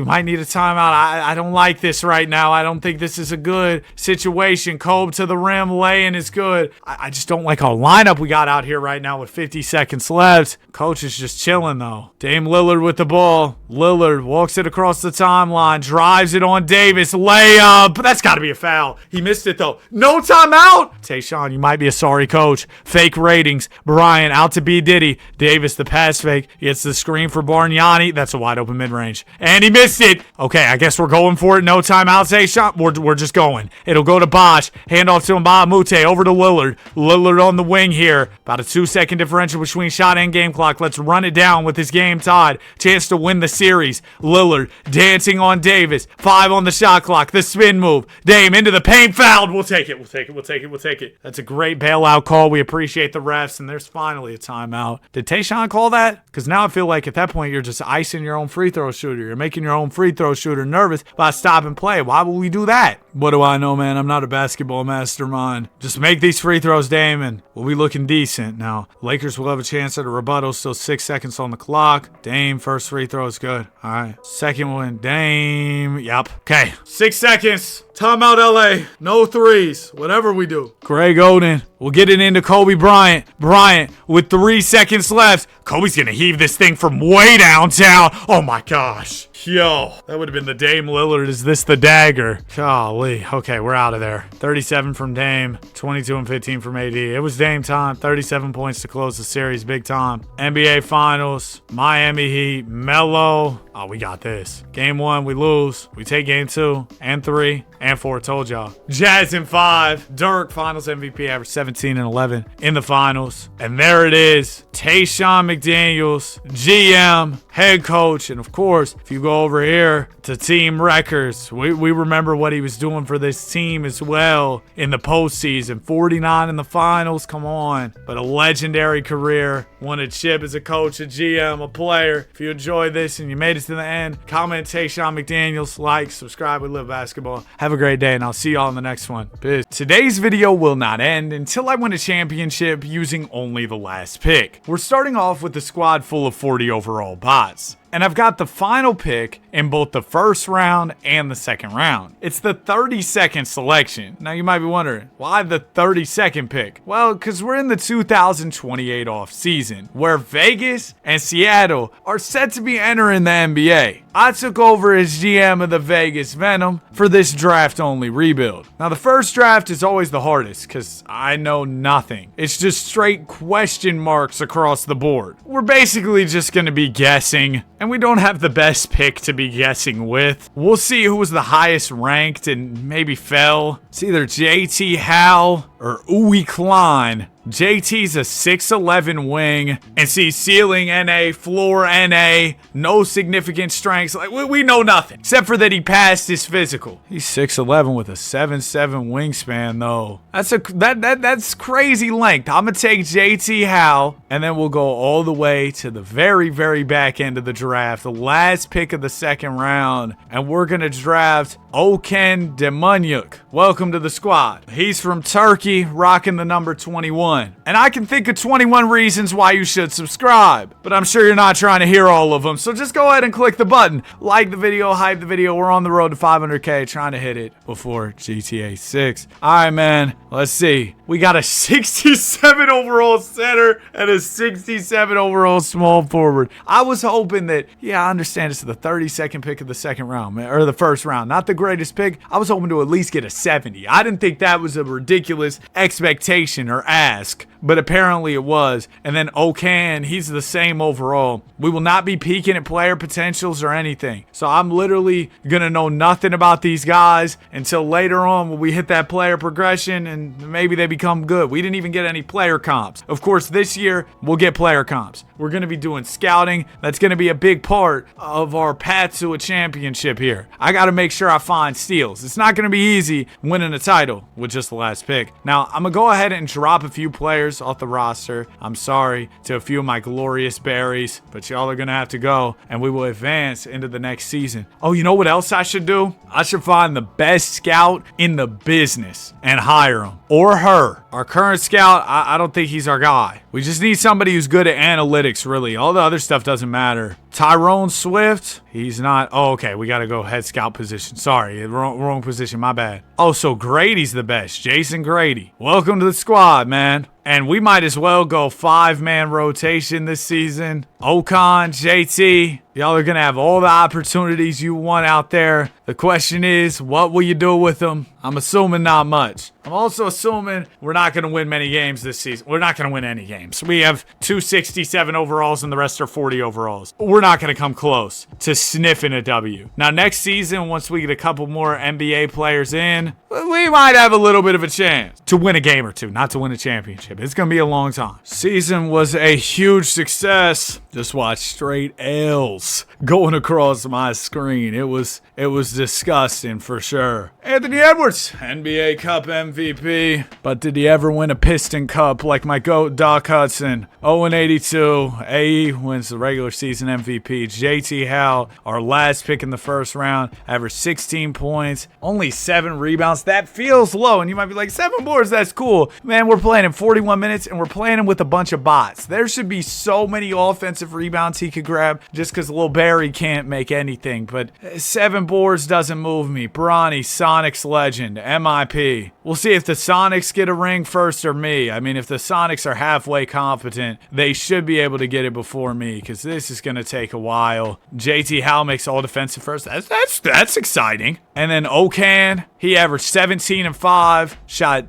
I don't like this right now. I don't think this is a good situation. Kobe to the rim. Laying is good. I just don't like our lineup we got out here right now with 50 seconds left. Coach is just chilling, though. Dame Lillard with the ball. Lillard walks it across the timeline. Drives it on Davis. Layup. That's got to be a foul. He missed it, though. No timeout. Tayshaun, you might be a sorry coach. Fake ratings. Bryant out to B. Diddy. Davis, the pass fake. Gets the screen for Bargnani. That's a wide open mid-range. And he missed it. Okay, I guess we're going for it. No timeout, Tayshaun. We're just going. It'll go to Bosh. Handoff to Mbamute. Over to Lillard. Lillard on the wing here. About a 2-second differential between shot and game clock. Let's run it down with this game tied. Chance to win the series. Lillard dancing on Davis. 5 on the shot clock. The spin move. Dame into the paint. Fouled. We'll take it. That's a great bailout call. We appreciate the refs. And there's finally a timeout. Did Tayshaun call that? Because now I feel like at that point you're just icing your own free throw shooter. You're making your own free throw shooter nervous by stopping play. Why would we do that? What do I know, man? I'm not a basketball mastermind. Just make these free throws, Dame, and we'll be looking decent. Now, Lakers will have a chance at a rebuttal. Still 6 seconds on the clock. Dame, first free throw is good. All right. Second one, Dame. Yep. Okay. 6 seconds. Timeout, LA. No threes. Whatever we do. Greg Oden will get it into Kobe Bryant. Bryant with 3 seconds left. Kobe's going to heave this thing from way downtown. Oh, my gosh. Yo, that would have been the Dame Lillard. Is this the dagger? Golly. Okay, we're out of there. 37 from Dame. 22 and 15 from AD. It was Dame time. 37 points to close the series. Big time. NBA Finals. Miami Heat. Melo. Oh, we got this. Game 1, we lose. We take game 2 and 3 and 4. Told y'all. Jazz in 5. Dirk, Finals MVP, average 17 and 11 in the finals. And there it is. Tayshaun McDaniels, GM, head coach. And of course, if you go over here to team records, we remember what he was doing for this team as well in the postseason. 49 in the finals. Come on. But a legendary career. Won a chip as a coach, a GM, a player. If you enjoyed this and you made it guys to the end. Comment, take Sean McDaniels, like, subscribe. We live basketball. Have a great day, and I'll see y'all in the next one. Peace. Today's video will not end until I win a championship using only the last pick. We're starting off with a squad full of 40 overall bots. And I've got the final pick in both the first round and the second round. It's the 32nd selection. Now you might be wondering, why the 32nd pick? Well, because we're in the 2028 off season, where Vegas and Seattle are set to be entering the NBA. I took over as GM of the Vegas Venom for this draft-only rebuild. Now the first draft is always the hardest, because I know nothing. It's just straight question marks across the board. We're basically just going to be guessing. And we don't have the best pick to be guessing with. We'll see who was the highest ranked and maybe fell. It's either JT Howell or Uwe Klein. JT's a 6'11 wing and sees ceiling NA, floor NA, no significant strengths. Like we know nothing except for that he passed his physical. He's 6'11 with a 7'7 wingspan though. That's crazy length. I'm gonna take JT Howell and then we'll go all the way to the very, very back end of the draft, the last pick of the second round, and we're gonna draft Okan Demanyuk. Welcome to the squad. He's from Turkey, rocking the number 21. And I can think of 21 reasons why you should subscribe, but I'm sure you're not trying to hear all of them, so just go ahead and click the button. Like the video, hype the video. We're on the road to 500K, trying to hit it before GTA 6. All right, man, let's see. We got a 67 overall center and a 67 overall small forward. I was hoping that, yeah, I understand it's the 32nd pick of the second round, man, or the first round. Not the greatest pick. I was hoping to at least get a 70. I didn't think that was a ridiculous expectation or ask, but apparently it was. And then Okan, he's the same overall. We will not be peeking at player potentials or anything. So I'm literally going to know nothing about these guys until later on when we hit that player progression and maybe they become good. We didn't even get any player comps. Of course, this year we'll get player comps. We're going to be doing scouting. That's going to be a big part of our path to a championship here. I got to make sure I find steals. It's not going to be easy winning a title with just the last pick. Now, I'm going to go ahead and drop a few players off the roster. I'm sorry to a few of my glorious berries, but y'all are going to have to go, and we will advance into the next season. Oh, you know what else I should do? I should find the best scout in the business and hire him or her. Our current scout, I don't think he's our guy. We just need somebody who's good at analytics, really. All the other stuff doesn't matter. Tyrone Swift, he's not. Oh, okay, we got to go head scout position. Sorry, wrong position, my bad. Oh, so Grady's the best. Jason Grady. Welcome to the squad, man. And we might as well go 5-man rotation this season. Okan, JT, y'all are going to have all the opportunities you want out there. The question is, what will you do with them? I'm assuming not much. I'm also assuming we're not going to win many games this season. We're not going to win any games. We have 267 overalls and the rest are 40 overalls. We're not going to come close to sniffing a W. Now, next season, once we get a couple more NBA players in, we might have a little bit of a chance to win a game or two, not to win a championship. It's going to be a long time. Season was a huge success. Just watch straight L's going across my screen. It was disgusting for sure. Anthony Edwards, NBA Cup MVP. But did he ever win a Piston Cup like my GOAT Doc Hudson? 0-82. AE wins the regular season MVP. JT Howell, our last pick in the first round, averaged 16 points, only 7 rebounds. That feels low. And you might be like, 7 boards, that's cool. Man, we're playing in 41 minutes and we're playing him with a bunch of bots. There should be so many offensive rebounds he could grab just because Lil Barry can't make anything. But 7 boards doesn't move me. Bronny, Sonics legend, MIP. We'll see if the Sonics get a ring first or me. I mean, if the Sonics are halfway competent, they should be able to get it before me because this is going to take a while. JT Howell makes all defensive first. That's exciting. And then Okan, he averaged 17 and 5, shot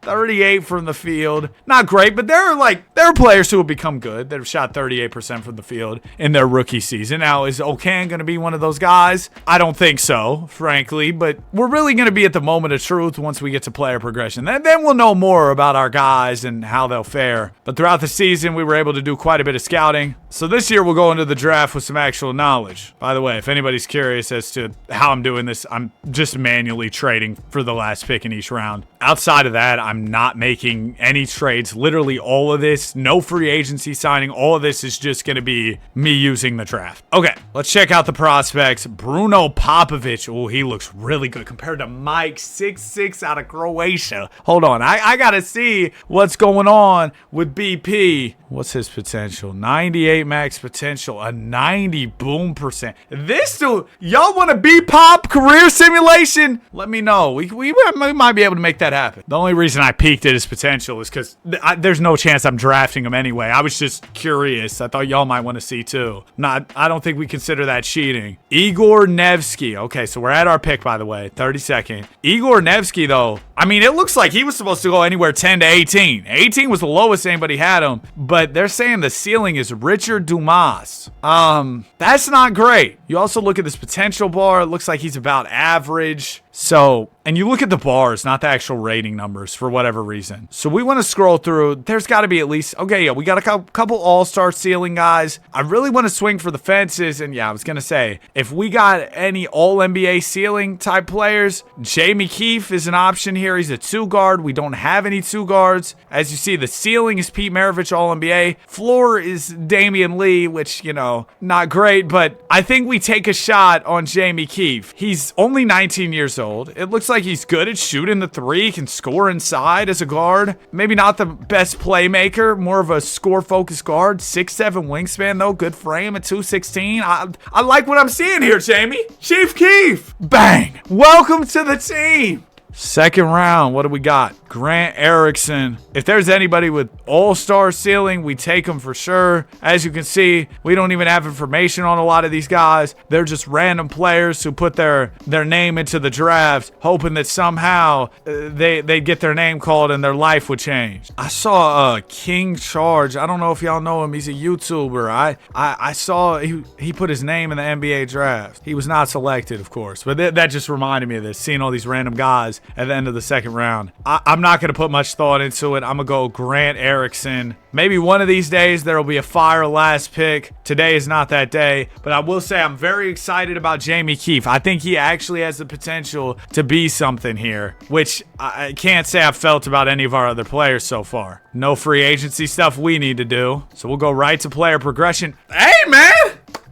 38 from the field. Not great, but there are players who have become good that have shot 38% from the field in their rookie season. Now, is Okan going to be one of those guys? I don't think so, frankly, but we're really going to be at the moment of truth once we get to player progression. Then we'll know more about our guys and how they'll fare. But throughout the season, we were able to do quite a bit of scouting. So this year we'll go into the draft with some actual knowledge. By the way, if anybody's curious as to how I'm doing this, I'm just manually trading for the last pick in each round. Outside of that, I'm not making any trades. Literally all of this, no free agency signing. All of this is just going to be me using the draft. Okay, let's check out the prospects. Bruno Popovic. Oh, he looks really good compared to Mike, 6'6" out of Croatia. Hold on, I got to see what's going on with BP. What's his potential? 98 max potential, a 90 boom percent. This dude, y'all want to be Pop career simulation? Let me know. We might be able to make that happen. The only reason I peeked at his potential is because there's no chance I'm drafting him anyway. I was just curious. I thought y'all might want to see too. I don't think we consider that cheating. Igor Nevsky. Okay, so we're at our pick, by the way, 32nd. Igor Nevsky, though, I mean, it looks like he was supposed to go anywhere 10 to 18. 18 was the lowest anybody had him, but they're saying the ceiling is Richard Dumas. That's not great. You also look at this potential bar. It looks like he's about average. So, and you look at the bars, not the actual rating numbers for whatever reason. So we want to scroll through. There's got to be at least, okay, yeah, we got a couple all-star ceiling guys. I really want to swing for the fences. And yeah, I was going to say, if we got any all-NBA ceiling type players, Jamie Keefe is an option here. He's a 2-guard. We don't have any 2 guards. As you see, the ceiling is Pete Maravich, all-NBA. Floor is Damian Lee, which, you know, not great, but I think we take a shot on Jamie Keefe. He's only 19 years old. It looks like he's good at shooting the 3, can score inside as a guard. Maybe not the best playmaker, more of a score-focused guard. 6'7" wingspan, though. Good frame at 216. I like what I'm seeing here, Jamie. Chief Keefe. Bang. Welcome to the team. Second round, what do we got? Grant Erickson. If there's anybody with all-star ceiling, we take them for sure. As you can see, we don't even have information on a lot of these guys. They're just random players who put their name into the draft, hoping that somehow they'd get their name called and their life would change. I saw King Charge. I don't know if y'all know him. He's a YouTuber. I saw he put his name in the NBA draft. He was not selected, of course, but that just reminded me of this, seeing all these random guys at the end of the second round. I'm not going to put much thought into it. I'm going to go Grant Erickson. Maybe one of these days there will be a fire last pick. Today is not that day, but I will say I'm very excited about Jamie Keefe. I think he actually has the potential to be something here, which I can't say I've felt about any of our other players so far. No free agency stuff we need to do, so we'll go right to player progression. Hey, man!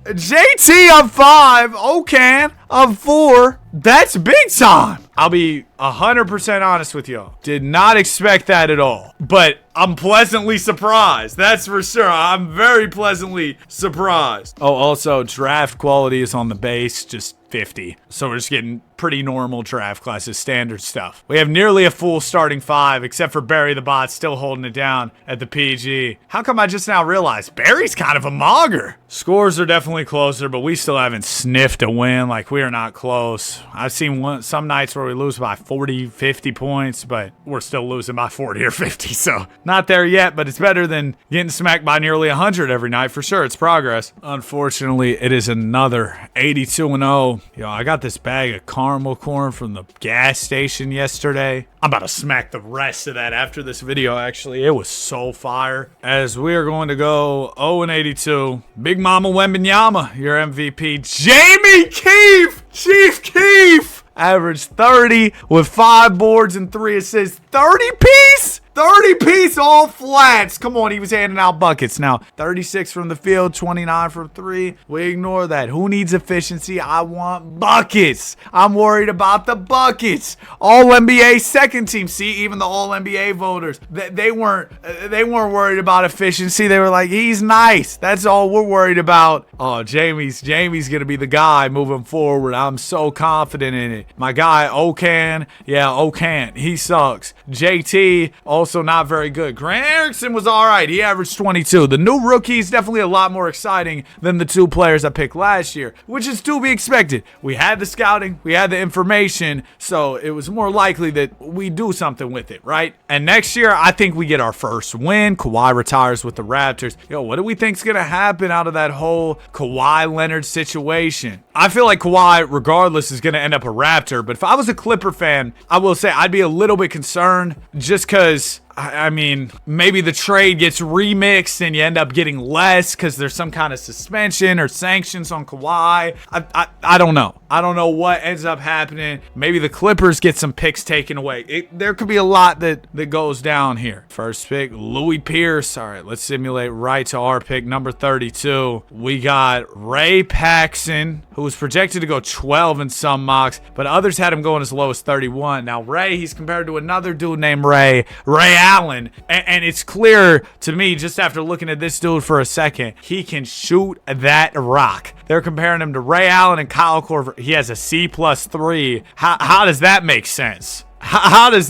JT of 5, Okan of 4. That's big time. I'll be 100% honest with y'all. Did not expect that at all. But I'm pleasantly surprised. That's for sure. I'm very pleasantly surprised. Oh, also, draft quality is on the base, just 50. So we're just getting pretty normal draft classes, standard stuff. We have nearly a full starting 5, except for Barry the Bot still holding it down at the PG. How come I just now realized Barry's kind of a mogger? Scores are definitely closer, but we still haven't sniffed a win. Like, we are not close. I've seen some nights where we lose by 40, 50 points, but we're still losing by 40 or 50. So not there yet, but it's better than getting smacked by nearly 100 every night for sure. It's progress. Unfortunately, it is another 82-0. Yo, I got this bag of caramel corn from the gas station yesterday. I'm about to smack the rest of that after this video, actually. It was so fire. As we are going to go 0-82. Big Mama Wembanyama, your MVP. Jamie Keefe! Chief Keefe! Averaged 30 with 5 boards and 3 assists. 30-piece? 30-piece all flats. Come on, he was handing out buckets. Now, 36 from the field, 29 from 3. We ignore that. Who needs efficiency? I want buckets. I'm worried about the buckets. All-NBA second team. See, even the All-NBA voters, they weren't worried about efficiency. They were like, he's nice. That's all we're worried about. Oh, Jamie's going to be the guy moving forward. I'm so confident in it. My guy, Okan. Yeah, Okan. He sucks. JT, also not very good. Grant Erickson was all right. He averaged 22. The new rookie is definitely a lot more exciting than the 2 players I picked last year, which is to be expected. We had the scouting, we had the information, so it was more likely that we do something with it, right? And next year, I think we get our first win. Kawhi retires with the Raptors. Yo, what do we think's going to happen out of that whole Kawhi Leonard situation? I feel like Kawhi, regardless, is going to end up a Raptor, but if I was a Clipper fan, I will say I'd be a little bit concerned just because I mean, maybe the trade gets remixed and you end up getting less because there's some kind of suspension or sanctions on Kawhi. I don't know. I don't know what ends up happening. Maybe the Clippers get some picks taken away. There could be a lot that goes down here. First pick, Louis Pierce. All right, let's simulate right to our pick, number 32. We got Ray Paxson, who was projected to go 12 in some mocks, but others had him going as low as 31. Now, Ray, he's compared to another dude named Ray Allen. And it's clear to me, just after looking at this dude for a second, he can shoot that rock. They're comparing him to Ray Allen and Kyle Korver. He has a C+3. How does that make sense? How does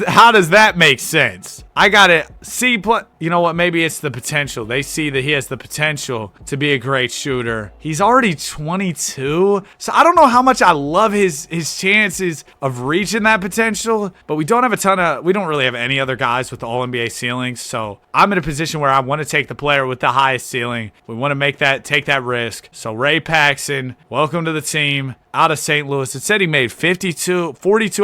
that make sense? I got it. C+. You know what? Maybe it's the potential. They see that he has the potential to be a great shooter. He's already 22, so I don't know how much I love his chances of reaching that potential. But we don't really have any other guys with all NBA ceilings. So I'm in a position where I want to take the player with the highest ceiling. We want to take that risk. So Ray Paxson, welcome to the team. Out of St. Louis. It said he made 42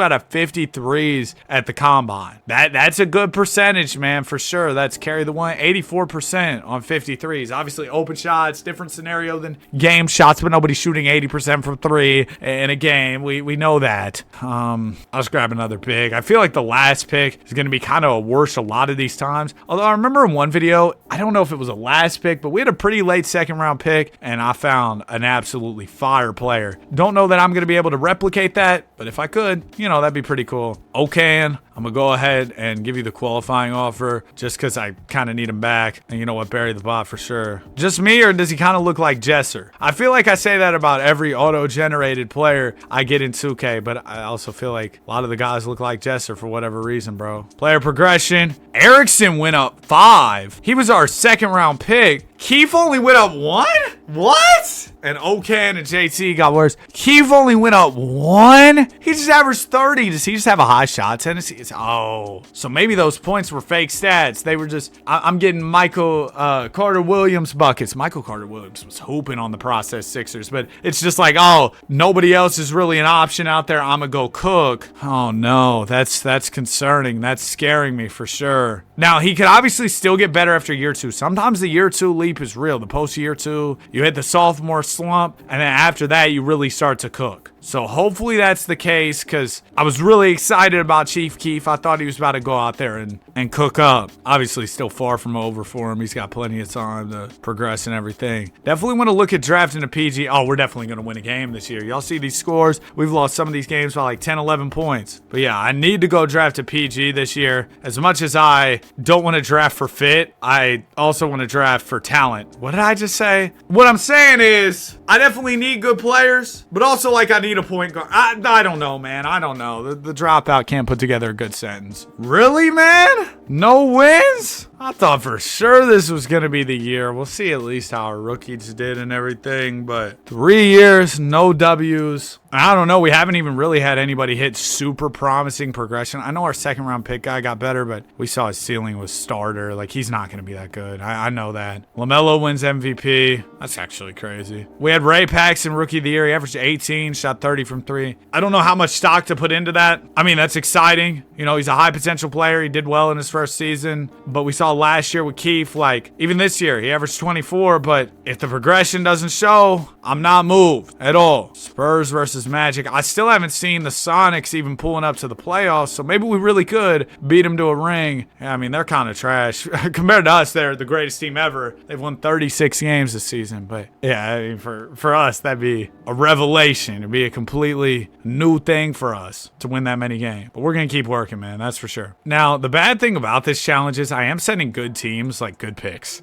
out of 53s at the combine. That's a good percentage, man, for sure. That's carry the one. 84% on 53s. Obviously, open shots, different scenario than game shots, but nobody's shooting 80% from three in a game. We know that. I'll just grab another pick. I feel like the last pick is going to be kind of a worse a lot of these times. Although I remember in one video, I don't know if it was a last pick, but we had a pretty late second round pick, and I found an absolutely fire player. Don't know that I'm going to be able to replicate that, but if I could, that'd be pretty cool. Okan, I'm going to go ahead and give you the qualifying offer just because I kind of need him back. And you know what? Bury the bot for sure. Just me, or does he kind of look like Jesser? I feel like I say that about every auto-generated player I get in 2K, but I also feel like a lot of the guys look like Jesser for whatever reason, bro. Player progression. Erickson went up 5. He was our second round pick. Keith only went up 1? What? And Okan and JT got worse. Keith only went up 1? He just averaged 30. Does he just have a high shot tendency? Oh, so maybe those points were fake stats. They were just, I'm getting Michael Carter Williams buckets. Michael Carter Williams was hooping on the process Sixers, but it's just like, oh, nobody else is really an option out there. I'm going to go Cook. Oh no, that's concerning. That's scaring me for sure. Now, he could obviously still get better after year 2. Sometimes the year 2 leap is real. The post year 2, you hit the sophomore slump, and then after that, you really start to cook. So hopefully that's the case, because I was really excited about Chief Keef. I thought he was about to go out there and cook up. Obviously still far from over for him. He's got plenty of time to progress and everything. Definitely want to look at drafting a PG. Oh, we're definitely going to win a game this year. Y'all see these scores? We've lost some of these games by like 10, 11 points. But yeah, I need to go draft a PG this year. As much as I don't want to draft for fit, I also want to draft for talent. What did I just say? What I'm saying is I definitely need good players, but also like I need a point guard. I don't know, man. I don't know. The dropout can't put together a good sentence. Really, man? No wins? I thought for sure this was going to be the year. We'll see at least how our rookies did and everything, but 3 years, no W's. I don't know. We haven't even really had anybody hit super promising progression. I know our second round pick guy got better, but we saw his ceiling was starter. Like, he's not going to be that good. I know that. LaMelo wins MVP. That's actually crazy. We had Ray Paxson, rookie of the year. He averaged 18, shot 30 from 3. I don't know how much stock to put into that. I mean, that's exciting. He's a high potential player. He did well in his first season, but we saw last year with Keith, like, even this year, he averaged 24, but if the progression doesn't show, I'm not moved at all. Spurs versus Magic. I still haven't seen the Sonics even pulling up to the playoffs, so maybe we really could beat them to a ring. Yeah, I mean, they're kind of trash. Compared to us, they're the greatest team ever. They've won 36 games this season, but yeah, I mean, for us, that'd be a revelation. It'd be a completely new thing for us to win that many games, but we're going to keep working, man. That's for sure. Now, the bad thing about this challenge is I am sending good teams, like good picks.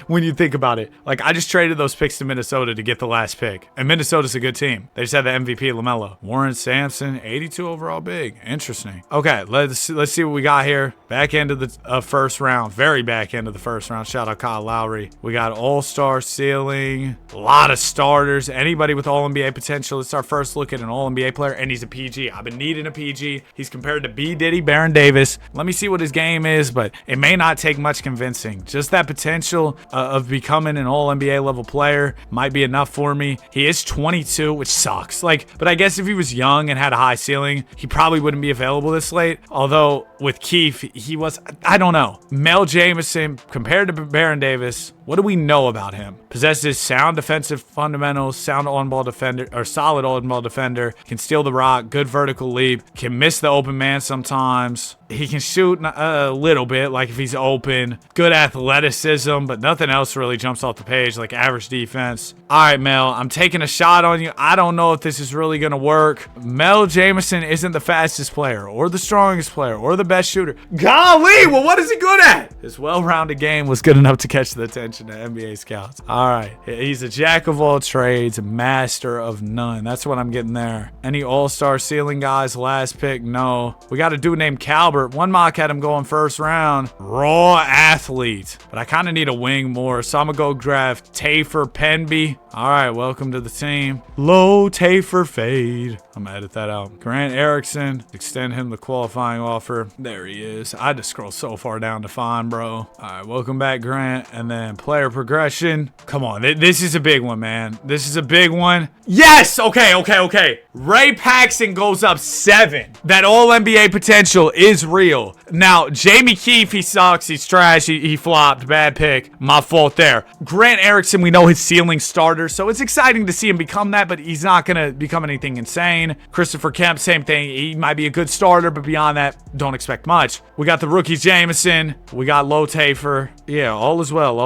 When you think about it, like I just traded those picks to Minnesota to get the last pick, and Minnesota's a good team. They just had the MVP LaMelo. Warren Sampson, 82 overall big. Interesting. Okay, let's see what we got here. Back end of the first round, very back end of the first round. Shout out Kyle Lowry. We got all-star ceiling, a lot of starters, anybody with all-NBA potential. It's our first look at an all-NBA player, and he's a PG. I've been needing a PG. He's compared to B. Diddy, Baron Davis. Let me see what his game is, but it may not take much convincing. Just that potential of becoming an all-NBA level player might be enough for me. He is 22, which sucks. Like, But I guess if he was young and had a high ceiling, he probably wouldn't be available this late. Although with Keith, he was, I don't know. Mel Jamison compared to Baron Davis, what do we know about him? Possesses sound defensive fundamentals, sound on-ball defender, or solid on-ball defender, can steal the rock, good vertical leap, can miss the open man sometimes. He can shoot a little bit, like if he's open. Good athleticism, but nothing else really jumps off the page, like average defense. All right, Mel, I'm taking a shot on you. I don't know if this is really going to work. Mel Jamison isn't the fastest player, or the strongest player, or the best shooter. Golly, well, what is he good at? His well-rounded game was good enough to catch the attention of NBA scouts. All right, he's a jack of all trades, master of none. That's what I'm getting there. Any all-star ceiling guys? Last pick? No. We got a dude named Calbert. One mock had him going first round. Raw athlete. But I kind of need a wing more, so I'm going to go draft Tafer Penby. All right, welcome to the team. Low Tafer fade. I'm going to edit that out. Grant Erickson. Extend him the qualifying offer. There he is. I had to scroll so far down to find, bro. All right, welcome back, Grant. And then player progression. Come on, this is a big one, man. This is a big one. Yes! Okay. Ray Paxson goes up 7. That all-NBA potential is real. Now, Jamie Keefe, he sucks. He's trash. He flopped. Bad pick. My fault there. Grant Erickson, we know his ceiling starter, so it's exciting to see him become that, but he's not going to become anything insane. Christopher Kemp, same thing. He might be a good starter, but beyond that, don't expect much. We got the rookie Jamison. We got Low Tafer. Yeah, all is well.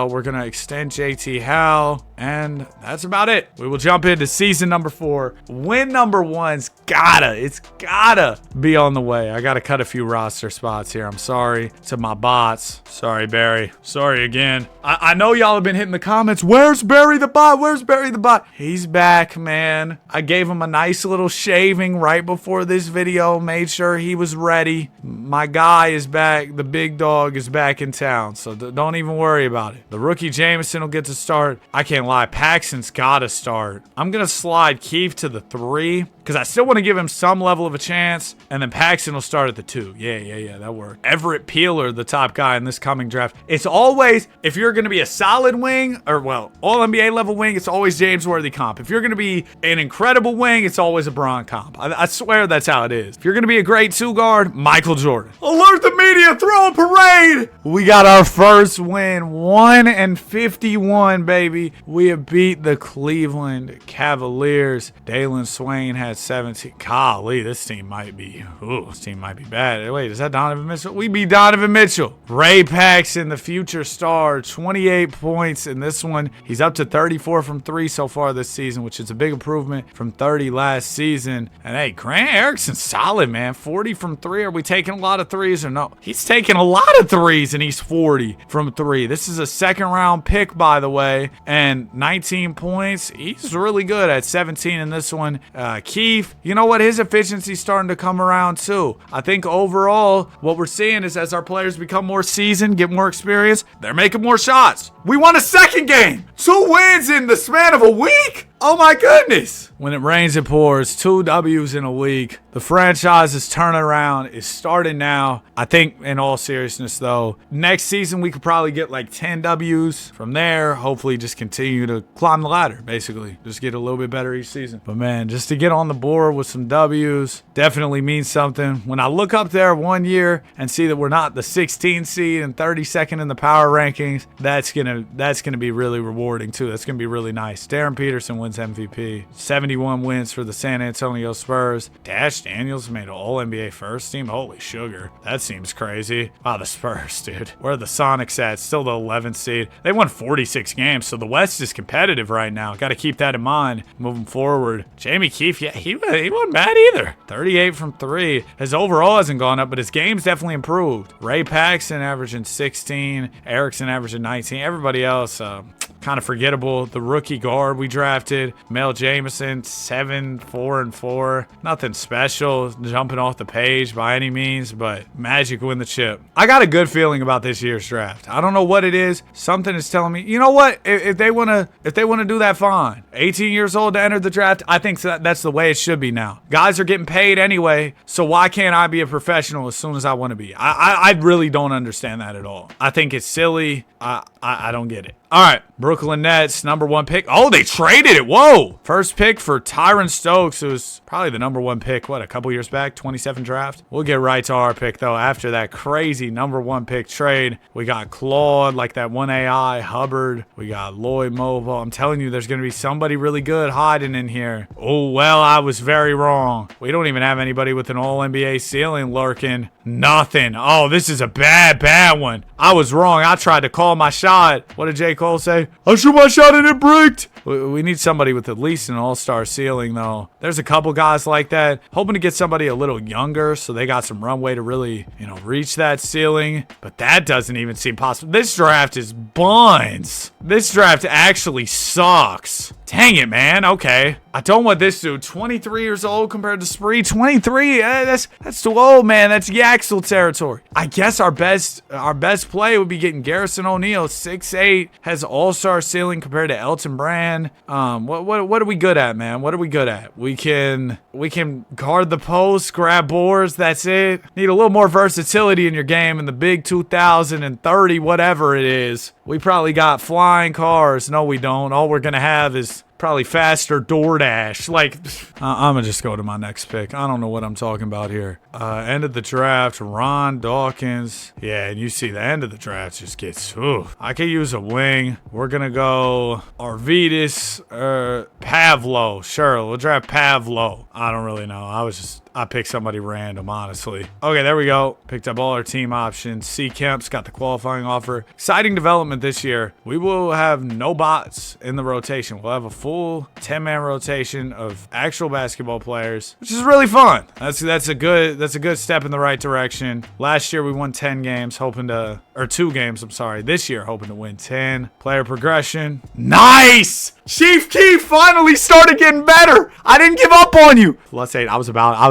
We're going to extend JT Howell, and that's about it. We will jump into season number 4. Win number 1's gotta be on the way. I gotta cut a few roster spots here. I'm sorry to my bots. Sorry, Barry. Sorry again. I know y'all have been hitting the comments. Where's Barry the bot? He's back, man. I gave him a nice little shaving right before this video. Made sure he was ready. My guy is back. The big dog is back in town, so don't even worry about it. The rookie Jamison will get to start. I can't lie. Paxson's gotta start. I'm gonna slide Keefe to the 3 because I still want to give him some level of a chance, and then Paxson will start at the 2. Yeah, that worked. Everett Peeler, the top guy in this coming draft. It's always, if you're going to be a solid wing, or well, all NBA level wing, it's always James Worthy comp. If you're going to be an incredible wing, it's always a Bron comp. I swear that's how it is. If you're going to be a great 2 guard, Michael Jordan. Alert the media, throw a parade! We got our first win, 1-51, baby. We have beat the Cleveland Cavaliers. Dalen Swain had 17. Golly, this team might be bad. Wait, is that Donovan Mitchell? We beat Donovan Mitchell. Ray Paxson, the future star, 28 points in this one. He's up to 34 from 3 so far this season, which is a big improvement from 30 last season. And hey, Grant Erickson's solid, man. 40 from 3. Are we taking a lot of threes or no? He's taking a lot of threes and he's 40 from 3. This is a second round pick, by the way, and 19 points. He's really good at 17 in this one. Keefe, you know what? His efficiency's starting to come around too. I think overall, what we're seeing is as our players become more seasoned, get more experience, they're making more shots. We won a second game. 2 wins in the span of a week. Oh my goodness. When it rains, it pours. 2 W's in a week. The franchise's turnaround is starting now. I think in all seriousness though, next season we could probably get like 10 W's. From there, hopefully just continue to climb the ladder, basically. Just get a little bit better each season. But man, just to get on the board with some W's definitely means something. When I look up there one year and see that we're not the 16th seed and 32nd in the power rankings, that's gonna be really rewarding too. That's gonna be really nice. Darren Peterson wins MVP. 71 wins for the San Antonio Spurs. Dash Daniels made an All-NBA first team. Holy sugar. That seems crazy. Wow, the Spurs, dude. Where are the Sonics at? Still the 11th seed. They won 46 games, so the West is competitive right now. Got to keep that in mind moving forward. Jamie Keefe, yeah, he wasn't bad either. 38 from 3. His overall hasn't gone up, but his game's definitely improved. Ray Paxson averaging 16. Erickson averaging 19. Everybody else, kind of forgettable. The rookie guard we drafted, Mel Jamison, 7, 4, and 4. Nothing special jumping off the page by any means, but Magic win the chip. I got a good feeling about this year's draft. I don't know what it is. Something is telling me, you know what? If they wanna do that, fine. 18 years old to enter the draft, I think that's the way it should be now. Guys are getting paid anyway, so why can't I be a professional as soon as I want to be? I really don't understand that at all. I think it's silly. I I don't get it. All right, Brooklyn Nets, number 1 pick. Oh, they traded it. Whoa. First pick for Tyron Stokes, who was probably the number 1 pick, a couple years back, 27 draft. We'll get right to our pick, though. After that crazy number 1 pick trade, we got Claude, like that 1AI, Hubbard. We got Lloyd Mobile. I'm telling you, there's going to be somebody really good hiding in here. Oh, well, I was very wrong. We don't even have anybody with an all-NBA ceiling lurking. Nothing. Oh, this is a bad one. I was wrong. I tried to call my shot. What did J. Cole say? I shoot my shot and it bricked. We need somebody with at least an all-star ceiling, though. There's a couple guys like that. Hoping to get somebody a little younger so they got some runway to really, reach that ceiling. But that doesn't even seem possible. This draft is buns. This draft actually sucks. Dang it, man. Okay. I don't want this dude. 23 years old compared to Spree. 23. That's too old, man. That's Yaxel territory. I guess our best play would be getting Garrison O'Neal. 6'8", has all-star ceiling compared to Elton Brand. What are we good at, man? What are we good at? We can guard the post, grab boards. That's it. Need a little more versatility in your game in the big 2030, whatever it is. We probably got flying cars. No, we don't. All we're gonna have is probably faster DoorDash. I'm gonna just go to my next pick. I don't know what I'm talking about here. End of the draft, Ron Dawkins. Yeah, and you see the end of the draft just gets, I could use a wing. We're gonna go Arvidas, Pavlo. Sure, we'll draft Pavlo. I don't really know. I picked somebody random, honestly. Okay, there we go. Picked up all our team options. C. Kemp's got the qualifying offer. Exciting development this year. We will have no bots in the rotation. We'll have a full 10-man rotation of actual basketball players, which is really fun. That's a good step in the right direction. Last year we won 10 games, or 2 games, I'm sorry. This year hoping to win 10. Player progression. Nice! Chief Keef finally started getting better. I didn't give up on you. +8. I was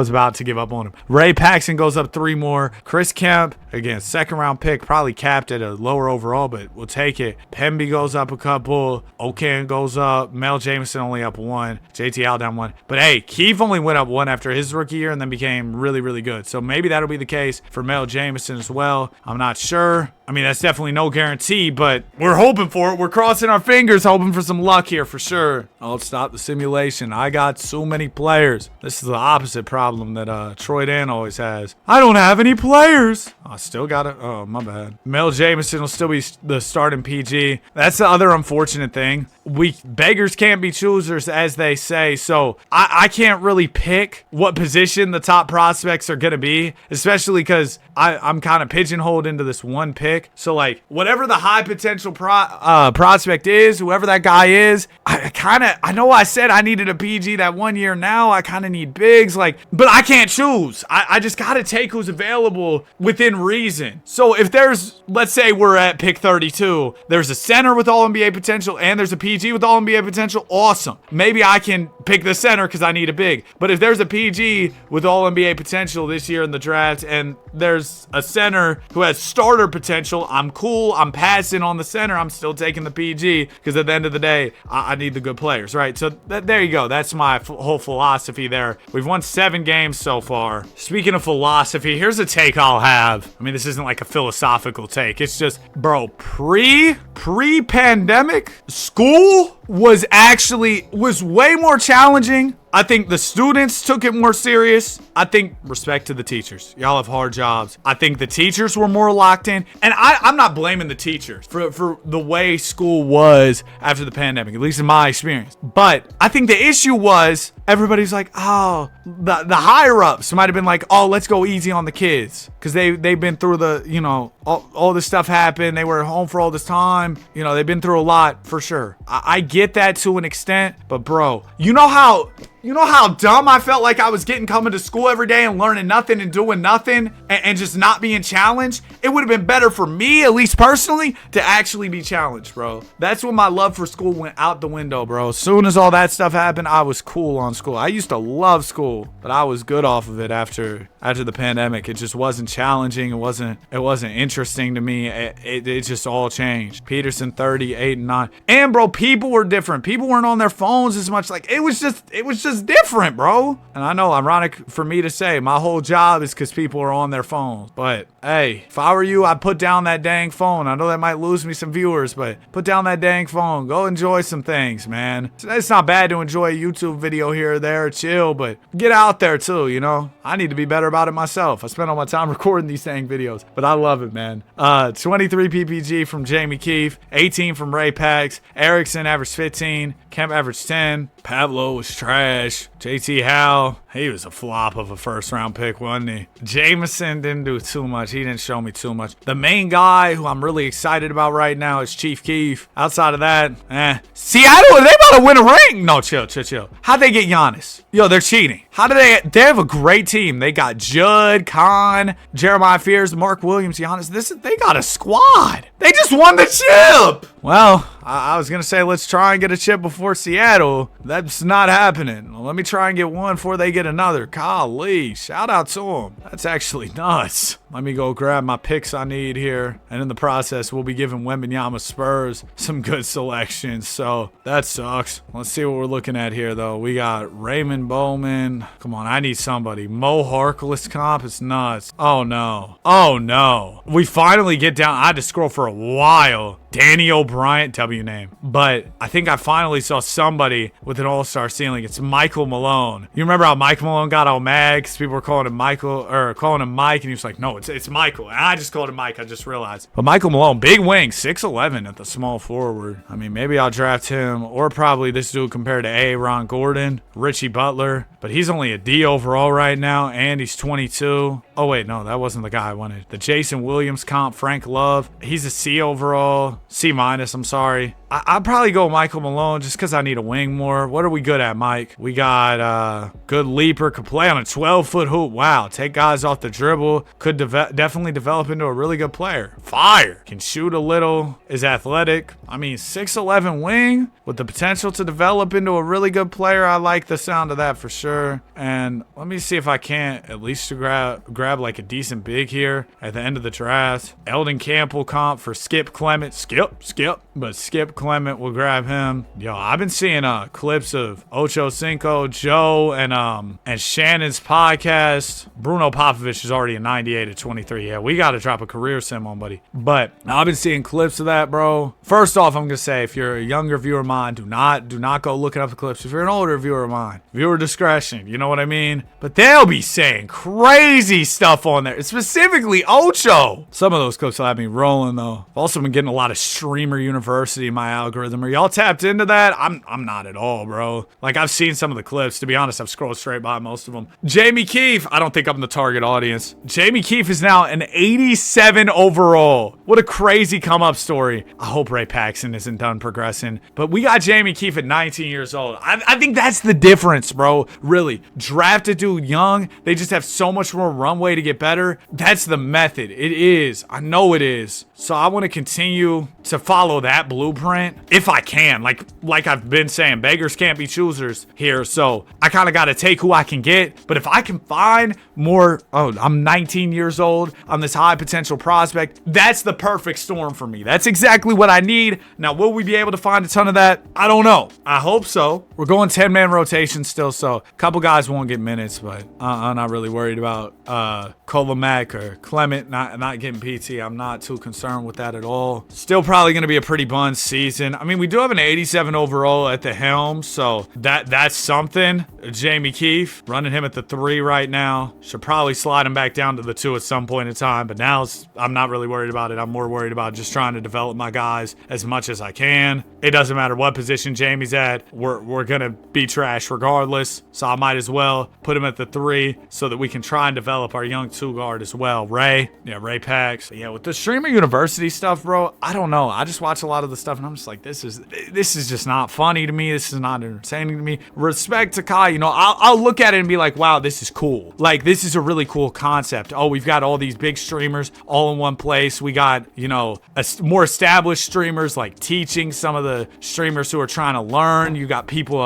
about to give up on him. Ray Paxson goes up 3 more. Chris Kemp, again, 2nd round pick, probably capped at a lower overall, but we'll take it. Pemby goes up a couple. Okan goes up. Mel Jameson only up 1. JT Al down 1. But hey, Keith only went up 1 after his rookie year and then became really, really good. So maybe that'll be the case for Mel Jameson as well. I'm not sure. I mean, that's definitely no guarantee, but we're hoping for it. We're crossing our fingers, hoping for some luck here for sure. Oh, stop the simulation. I got so many players. This is the opposite problem that Troy Dan always has. I don't have any players. I still got it. Oh, my bad. Mel Jameson will still be the starting PG. That's the other unfortunate thing. Beggars can't be choosers, as they say. So I can't really pick what position the top prospects are going to be, especially because I'm kind of pigeonholed into this one pick. So whatever the high potential prospect is, whoever that guy is, I know I said I needed a PG that 1 year. Now I kind of need bigs, but I can't choose. I just got to take who's available within reason. So if let's say we're at pick 32, there's a center with all NBA potential and there's a PG with all NBA potential. Awesome. Maybe I can pick the center because I need a big. But if there's a PG with all NBA potential this year in the draft and there's a center who has starter potential, I'm cool. I'm passing on the center. I'm still taking the PG because at the end of the day, I need the good players, right? So there you go. That's my whole philosophy there. We've won 7 games so far. Speaking of philosophy, here's a take I'll have. I mean, this isn't like a philosophical take. It's just, bro, pre-pandemic, school was way more challenging. I think the students took it more serious. I think respect to the teachers. Y'all have hard jobs. I think the teachers were more locked in. And I'm not blaming the teachers for the way school was after the pandemic, at least in my experience. But I think the issue was everybody's like, oh, the higher ups might have been like, oh, let's go easy on the kids. Because they've been through all this stuff happened. They were at home for all this time. They've been through a lot for sure. I get that to an extent. But bro, you know how dumb I felt like I was coming to school every day and learning nothing and doing nothing and just not being challenged? It would have been better for me, at least personally, to actually be challenged, bro. That's when my love for school went out the window, bro. As soon as all that stuff happened, I was cool on school. I used to love school, but I was good off of it after the pandemic. It just wasn't challenging. It wasn't interesting to me. It just all changed. Peterson 30, 8 and 9. And bro, people were different. People weren't on their phones as much. It was just just different, bro. And I know, ironic for me to say, my whole job is because people are on their phones. But hey, if I were you, I'd put down that dang phone. I know that might lose me some viewers, but put down that dang phone. Go enjoy some things, man. It's not bad to enjoy a YouTube video here or there, chill, but get out there too, you know? I need to be better about it myself. I spend all my time recording these dang videos, but I love it, man. 23 PPG from Jamie Keefe, 18 from Ray Pax, Erickson averaged 15, Kemp averaged 10, Pablo was trash, JT Howe, he was a flop of a first round pick, wasn't he? Jameson didn't do too much. He didn't show me too much. The main guy who I'm really excited about right now is Chief Keef. Outside of that, Seattle, they about to win a ring. No, chill. How'd they get Giannis? Yo, they're cheating. How do they have a great team. They got Judd, Khan, Jeremiah Fears, Mark Williams, Giannis. They got a squad. They just won the chip. Well, I was going to say, let's try and get a chip before Seattle. That's not happening. Well, let me try and get one before they get another. Golly, shout out to them. That's actually nuts. Let me go grab my picks I need here. And in the process, we'll be giving Wembanyama Spurs some good selections. So that sucks. Let's see what we're looking at here, though. We got Raymond Bowman. Come on, I need somebody. Mo Harkless comp is nuts. Oh, no. Oh, no. We finally get down. I had to scroll for a while. Danny O'Brien, W name. But I think I finally saw somebody with an all-star ceiling. It's Michael Malone. You remember how Mike Malone got all mad because people were calling him Michael, or calling him Mike, and he was like, no, it's Michael. And I just called him Mike. I just realized. But Michael Malone, big wing, 6'11" at the small forward. I mean, maybe I'll draft him, or probably this dude compared to Ron Gordon, Richie Butler. But he's only a D overall right now, and he's 22. Oh, wait, no, that wasn't the guy I wanted. The Jason Williams comp, Frank Love. He's a C overall. C-, I'm sorry. I'd probably go Michael Malone just because I need a wing more. What are we good at, Mike? We got good leaper, could play on a 12-foot hoop. Wow, take guys off the dribble. Could definitely develop into a really good player. Fire. Can shoot a little. Is athletic. I mean, 6'11" wing with the potential to develop into a really good player. I like the sound of that for sure. And let me see if I can't at least grab like a decent big here at the end of the draft. Eldon Campbell comp for Skip Clement. Skip. But Skip Clement will grab him. Yo, I've been seeing clips of Ocho Cinco, Joe, and Shannon's podcast. Bruno Popovich is already a 98 at 23. Yeah, we got to drop a career sim on, buddy. But I've been seeing clips of that, bro. First off, I'm gonna say, if you're a younger viewer of mine, do not go looking up the clips. If you're an older viewer of mine, viewer discretion, you know what I mean? But they'll be saying crazy stuff on there, specifically Ocho. Some of those clips will have me rolling though. I've also been getting a lot of Streamer University in my algorithm. Are y'all tapped into that? I'm not at all, bro. Like, I've seen some of the clips. To be honest, I've scrolled straight by most of them. Jamie Keefe, I don't think I'm the target audience. Jamie Keefe is now an 87 overall. What a crazy come-up story. I hope Ray Paxson isn't done progressing. But we got Jamie Keefe at 19 years old. I think that's the difference, bro. Really. Draft a dude young. They just have so much more runway to get better. That's the method. It is. I know it is. So I want to continue to follow that blueprint if I can. Like I've been saying, beggars can't be choosers here. So I kind of got to take who I can get. But if I can find more, I'm 19 years old. I'm this high potential prospect. That's the perfect storm for me. That's exactly what I need. Now, will we be able to find a ton of that? I don't know. I hope so. We're going 10-man rotation still. So a couple guys won't get minutes, but I'm not really worried about Kolomac or Clement not getting PT. I'm not too concerned with that at all. Still probably going to be a pretty bun season. I mean, we do have an 87 overall at the helm, so that's something. Jamie Keefe, running him at the 3 right now. Should probably slide him back down to the 2 at some point in time, but now I'm not really worried about it. I'm more worried about just trying to develop my guys as much as I can. It doesn't matter what position Jamie's at. We're going to be trash regardless, so I might as well put him at the 3 so that we can try and develop our young 2 guard as well. Ray Pax. But yeah, with the Streamer University stuff, bro, I don't know. I just watch a lot of the stuff and I'm just like, this is just not funny to me. This is not entertaining to me. Respect to Kai, you know, I'll look at it and be like, wow, this is cool. Like, this is a really cool concept. Oh, we've got all these big streamers all in one place. We got, you know, more established streamers like teaching some of the streamers who are trying to learn. You got people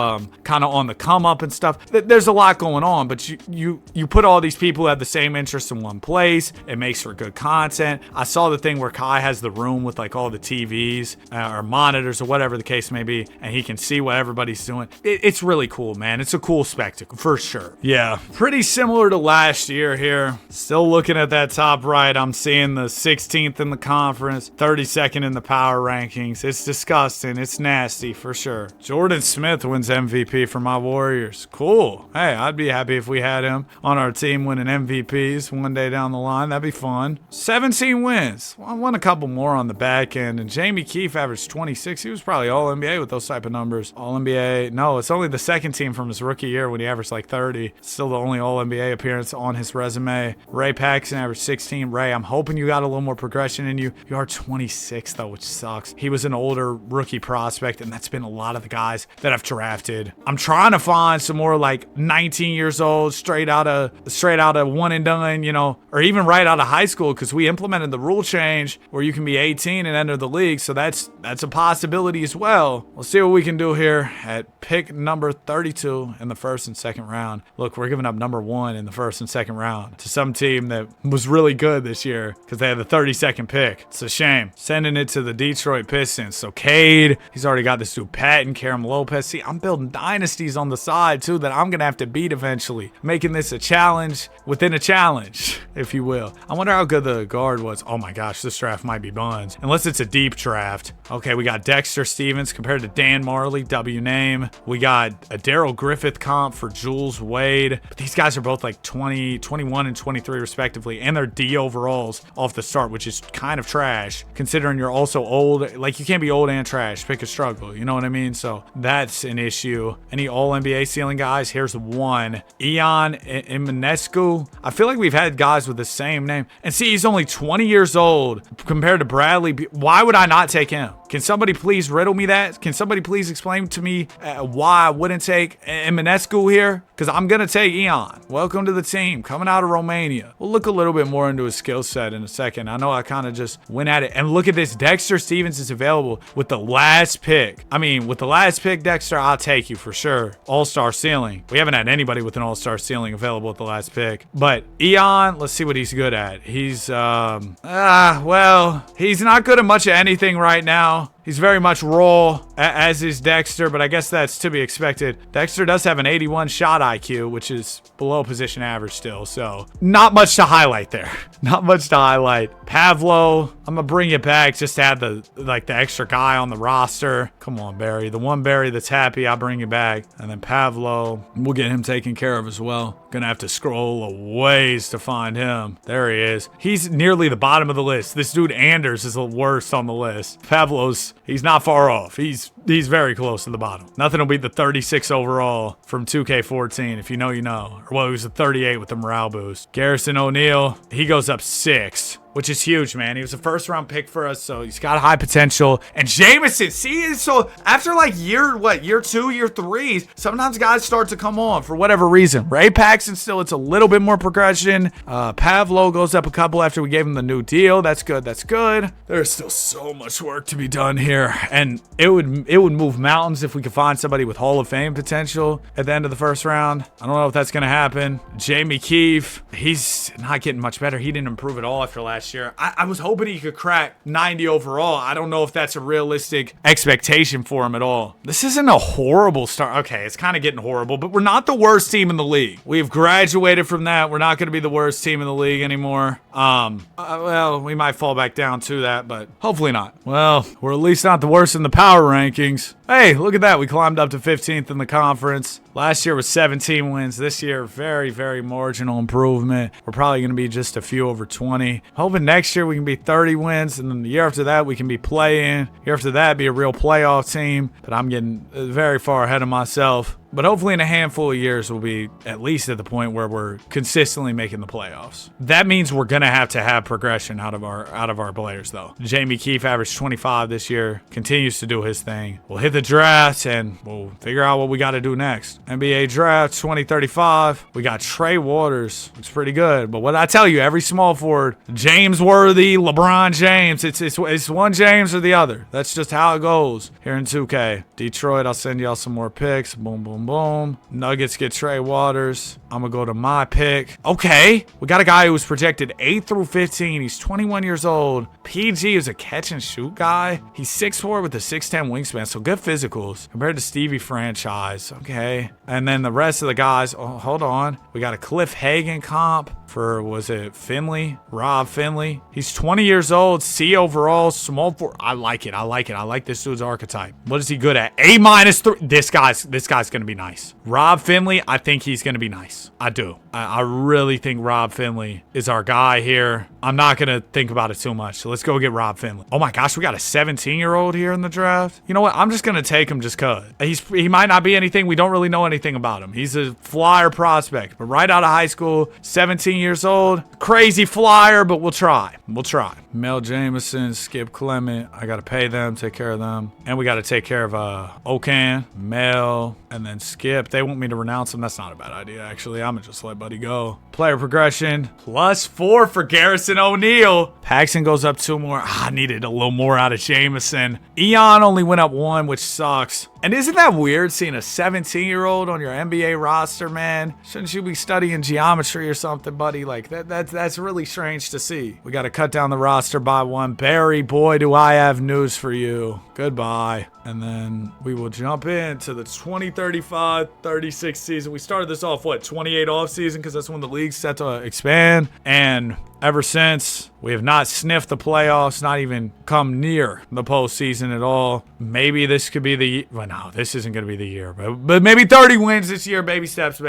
kind of on the come up and stuff. There's a lot going on, but you put all these people who have the same interests in one place. It makes for good content. I saw the thing where Kai has the room with like all the TVs or monitors or whatever the case may be, and he can see what everybody's doing. It's really cool, man. It's a cool spectacle for sure. Yeah, pretty similar to last year here. Still looking at that top right, I'm seeing the 16th in the conference, 32nd in the power rankings. It's disgusting. It's nasty for sure. Jordan Smith wins MVP for my Warriors. Cool. Hey, I'd be happy if we had him on our team winning MVPs one day down the line. That'd be fun. 17 wins. Well, I won a couple more on the back end, and Jamie Keefe averaged 26. He was probably All-NBA with those type of numbers. All-NBA. No, it's only the second team from his rookie year when he averaged like 30. Still the only All-NBA appearance on his resume. Ray Paxson averaged 16. Ray, I'm hoping you got a little more progression in you. You are 26 though, which sucks. He was an older rookie prospect, and that's been a lot of the guys that I've drafted. I'm trying to find some more like 19 years old, straight out of one and done, you know, or even right out of high school, because we implemented the rule change where you can be 18 and enter the league. So that's a possibility as well. We'll see what we can do here at pick number 32 in the first and second round. Look, we're giving up number 1 in the first and second round to some team that was really good this year because they had the 32nd pick. It's a shame. Sending it to the Detroit Pistons. So Cade, he's already got this dude Patton, Karam Lopez. See, I'm building dynasties on the side too that I'm going to have to beat eventually. Making this a challenge within a challenge, if you will. I wonder how good the guard was. Oh my gosh, this draft might be buns. Unless it's a deep draft. Okay, we got Dexter Stevens compared to Dan Marley, W name. We got a Daryl Griffith comp for Jules Wade. But these guys are both like 20, 21, and 23 respectively. And they're D overalls off the start, which is kind of trash. Considering you're also old. Like, you can't be old and trash. Pick a struggle. You know what I mean? So that's an issue. Any All-NBA ceiling guys? Here's one. Ian Imonescu. I feel like we've had guys with the same name. And see, he's only 20 years old compared to Bradley. Why would I not take him? Can somebody please riddle me that? Can somebody please explain to me why I wouldn't take Imonescu here? Because I'm going to take Ian. Welcome to the team. Coming out of Romania. We'll look a little bit more into his skill set in a second. I know I kind of just went at it. And look at this. Dexter Stevens is available with the last pick. I mean, with the last pick, Dexter, I'll take you for sure. All-star ceiling. We haven't had anybody with an all-star ceiling available at the last pick. But Ian, let's see what he's good at. He's, well, he's not good at much of anything right now. He's very much raw, as is Dexter, but I guess that's to be expected. Dexter does have an 81 shot IQ, which is below position average still, so not much to highlight there. Not much to highlight. Pavlo, I'm gonna bring it back just to add the extra guy on the roster. Come on, Barry. The one Barry that's happy, I'll bring it back. And then Pavlo, we'll get him taken care of as well. Gonna have to scroll a ways to find him. There he is. He's nearly the bottom of the list. This dude Anders is the worst on the list. Pavlo's, he's not far off. He's very close to the bottom. Nothing will beat the 36 overall from 2K14. If you know, you know. Or well, he was a 38 with the morale boost. Garrison O'Neal, he goes up 6. Which is huge, man. He was a first-round pick for us, so he's got high potential. And Jameson, see, so after like year 2, year 3, sometimes guys start to come on for whatever reason. Ray Paxson still, it's a little bit more progression. Pavlo goes up a couple after we gave him the new deal. That's good. That's good. There's still so much work to be done here, and it would move mountains if we could find somebody with Hall of Fame potential at the end of the first round. I don't know if that's gonna happen. Jamie Keefe, he's not getting much better. He didn't improve at all after last year. I was hoping he could crack 90 overall. I don't know if that's a realistic expectation for him at all. This isn't a horrible start. Okay, it's kind of getting horrible, but we're not the worst team in the league. We've graduated from that. We're not going to be the worst team in the league anymore. Well, we might fall back down to that, but hopefully not. Well, we're at least not the worst in the power rankings. Hey, look at that. We climbed up to 15th in the conference. Last year was 17 wins. This year, very, very marginal improvement. We're probably going to be just a few over 20. Hoping next year we can be 30 wins, and then the year after that we can be playing. Year after that, be a real playoff team. But I'm getting very far ahead of myself. But hopefully in a handful of years, we'll be at least at the point where we're consistently making the playoffs. That means we're going to have progression out of our players, though. Jamie Keefe averaged 25 this year, continues to do his thing. We'll hit the draft, and we'll figure out what we got to do next. NBA draft 2035. We got Trey Waters. Looks pretty good. But what I tell you, every small forward, James Worthy, LeBron James, it's one James or the other. That's just how it goes here in 2K. Detroit, I'll send y'all some more picks. Boom, boom, boom. Nuggets get Trey Waters. I'm going to go to my pick. Okay. We got a guy who was projected 8 through 15. He's 21 years old. PG is a catch and shoot guy. He's 6'4" with a 6'10" wingspan, so good physicals compared to Stevie franchise. Okay. And then the rest of the guys, oh, hold on. We got a Cliff Hagan comp for, was it Finley? Rob Finley. He's 20 years old, C overall, small forward. I like it. I like this dude's archetype. What is he good at? A-3. This guy's going to be nice. Rob Finley, I think he's going to be nice. I do. I really think Rob Finley is our guy here. I'm not going to think about it too much. So let's go get Rob Finley. Oh my gosh, we got a 17-year-old here in the draft. You know what? I'm just going to take him just cuz. He might not be anything. We don't really know anything about him. He's a flyer prospect, but right out of high school, 17 years old. Crazy flyer, but we'll try. Mel Jameson, Skip Clement. I got to pay them, take care of them. And we got to take care of Okan, Mel, and then Skip. They want me to renounce him. That's not a bad idea, actually. I'm going to just let Buddy go. Player progression, +4 for Garrison O'Neal. Paxson goes up 2 more. I needed a little more out of Jameson. Eon only went up 1, which sucks. And isn't that weird seeing a 17-year-old on your NBA roster, man? Shouldn't you be studying geometry or something, buddy? Like, that's really strange to see. We got to cut down the roster by 1. Barry, boy, do I have news for you. Goodbye. And then we will jump into the 2035-36 season. We started this off, 28 off season, because that's when the league's set to expand. And ever since, we have not sniffed the playoffs, not even come near the postseason at all. Maybe this could be the, well, no, this isn't going to be the year, but maybe 30 wins this year. Baby steps,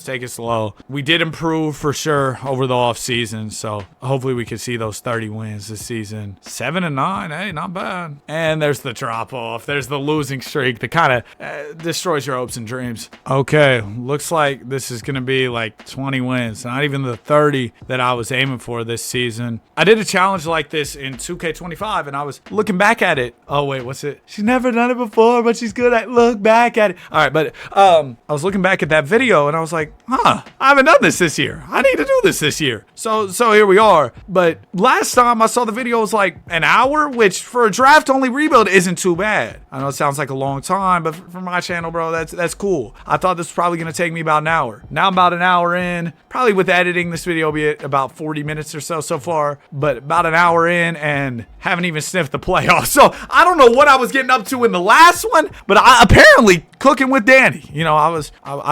take it slow. We did improve for sure over the offseason, so hopefully we can see those 30 wins this season. 7-9, hey, not bad. And there's the drop off. There's the losing streak that kind of destroys your hopes and dreams. Okay, looks like this is going to be like 20 wins, not even the 30 that I was aiming for this season. I did a challenge like this in 2K25 and I was looking back at it. Oh wait, what's it? She's never done it before, but she's good at look back at it. All right, but I was looking back at that video and I was like, I haven't done this year. I need to do this year. So here we are. But last time I saw the video was like an hour, which for a draft only rebuild isn't too bad. I know it sounds like a long time, but for my channel, bro, that's cool. I thought this was probably gonna take me about an hour. Now I'm about an hour in. Probably with editing, this video will be at about 40 minutes or so far, but about an hour in and haven't even sniffed the playoffs. So I don't know what I was getting up to in the last one, but I apparently cooking with Danny. You know, I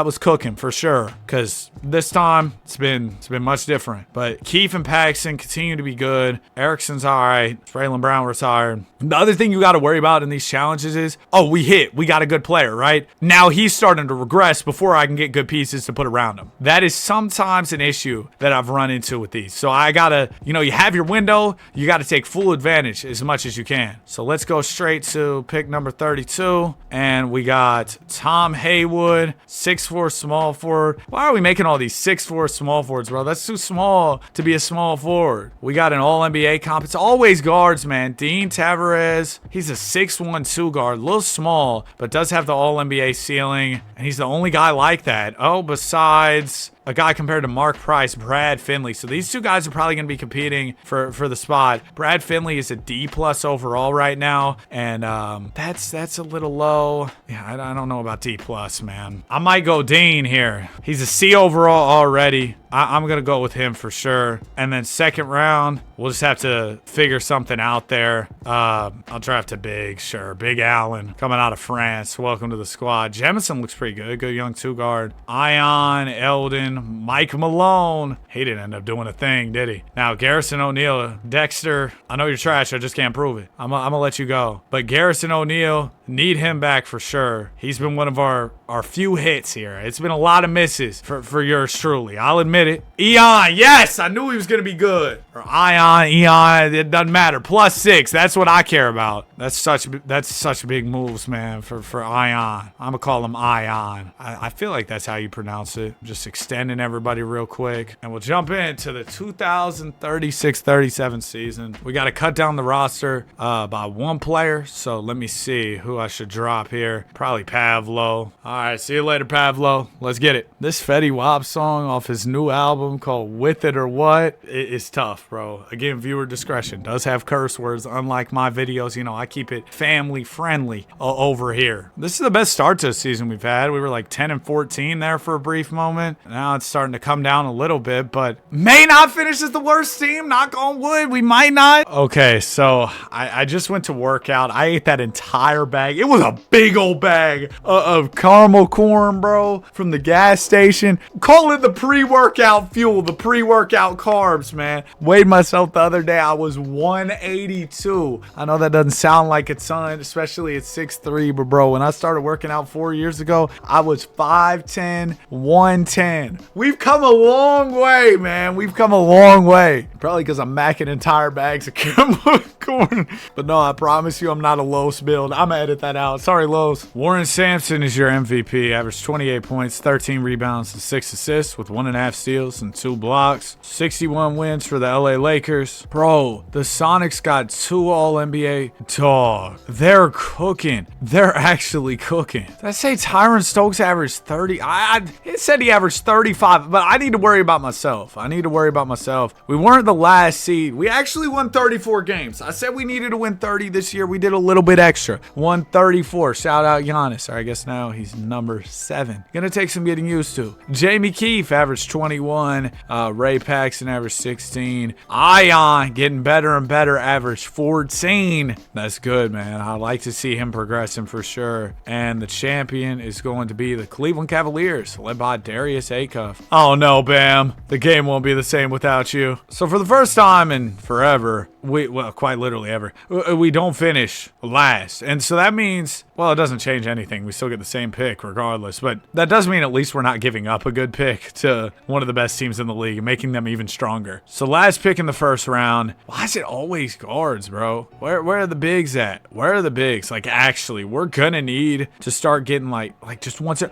was cooking for sure, because this time it's been much different. But Keith and Paxson continue to be good. Erickson's all right. Braylon Brown retired. The other thing you got to worry about in these challenges is, we got a good player, right? Now he's starting to regress before I can get good pieces to put around him. That is sometimes an issue that I've run into with these. So I gotta, you have your window, you gotta take full advantage as much as you can. So let's go straight to pick number 32. And we got Tom Haywood, 6'4" small forward. Why are we making all these 6'4" small forwards, bro? That's too small to be a small forward. We got an all-NBA comp. It's always guards, man. Dean Tavares, he's a 6'1" guard, a little small, but does have the all-NBA ceiling, and he's the only guy like that. Oh, besides a guy compared to Mark Price, Brad Finley. So these two guys are probably going to be competing for the spot. Brad Finley is a D+ overall right now, and that's a little low. Yeah, I don't know about D+, man. I might go Dean here. He's a C overall already. I'm going to go with him for sure. And then second round, we'll just have to figure something out there. I'll draft a big, sure. Big Allen coming out of France. Welcome to the squad. Jemison looks pretty good. Good young 2-guard. Ion, Eldon, Mike Malone. He didn't end up doing a thing, did he? Now, Garrison O'Neal, Dexter, I know you're trash. I just can't prove it. I'm going to let you go. But Garrison O'Neal, need him back for sure. He's been one of our few hits here. It's been a lot of misses for yours truly. I'll admit it. Eon, yes, I knew he was going to be good. Or Ion, Eon, it doesn't matter. +6, that's what I care about. That's such big moves, man, for Ion. I'm gonna call him Ion. I feel like that's how you pronounce it. Just extending everybody real quick. And we'll jump into the 2036-37 season. We gotta cut down the roster by one player. So let me see who I should drop here. Probably Pavlo. Alright, see you later, Pavlo. Let's get it. This Fetty Wap song off his new album called With It or What is tough, bro. Again, viewer discretion. Does have curse words, unlike my videos. You know, I keep it family friendly over here. This is the best start to the season we've had. We were like 10-14 there for a brief moment. Now it's starting to come down a little bit, but may not finish as the worst team. Knock on wood. We might not. Okay, so I just went to work out. I ate that entire bag. It was a big old bag of caramel corn, bro, from the gas station. Call it the pre-workout fuel, the pre-workout carbs, man. Weighed myself the other day. I was 182. I know that doesn't sound like it's son, especially at 6'3", but bro, when I started working out 4 years ago, I was 5'10", 110. We've come a long way, man. We've come a long way. Probably because I'm macking entire bags of caramel corn. But no, I promise you I'm not a Los build. I'm gonna edit that out. Sorry, Los. Warren Sampson is your MVP. Averaged 28 points, 13 rebounds, and 6 assists with 1.5 steals and 2 blocks. 61 wins for the LA Lakers. Bro, the Sonics got 2 All-NBA. Dog, they're cooking. They're actually cooking. Did I say Tyron Stokes averaged 30? It said he averaged 35, but I need to worry about myself. We weren't the last seed. We actually won 34 games. I said we needed to win 30 this year. We did a little bit extra. Won 34. Shout out Giannis. Or I guess now he's number 7. Gonna take some getting used to. Jamie Keefe averaged 21. Ray Paxson averaged 16. Ion getting better and better, averaged 14. That's good, man. I like to see him progressing for sure. And the champion is going to be the Cleveland Cavaliers, led by Darius Acuff. Oh no, Bam. The game won't be the same without you. So for the first time in forever, well, quite literally ever, we don't finish last. And so that means, well, it doesn't change anything. We still get the same pick regardless. But that does mean at least we're not giving up a good pick to one of the best teams in the league and making them even stronger. So last pick in the first round. Why is it always guards, bro? Where are the bigs at? Where are the bigs? Like, actually, we're gonna need to start getting like just once.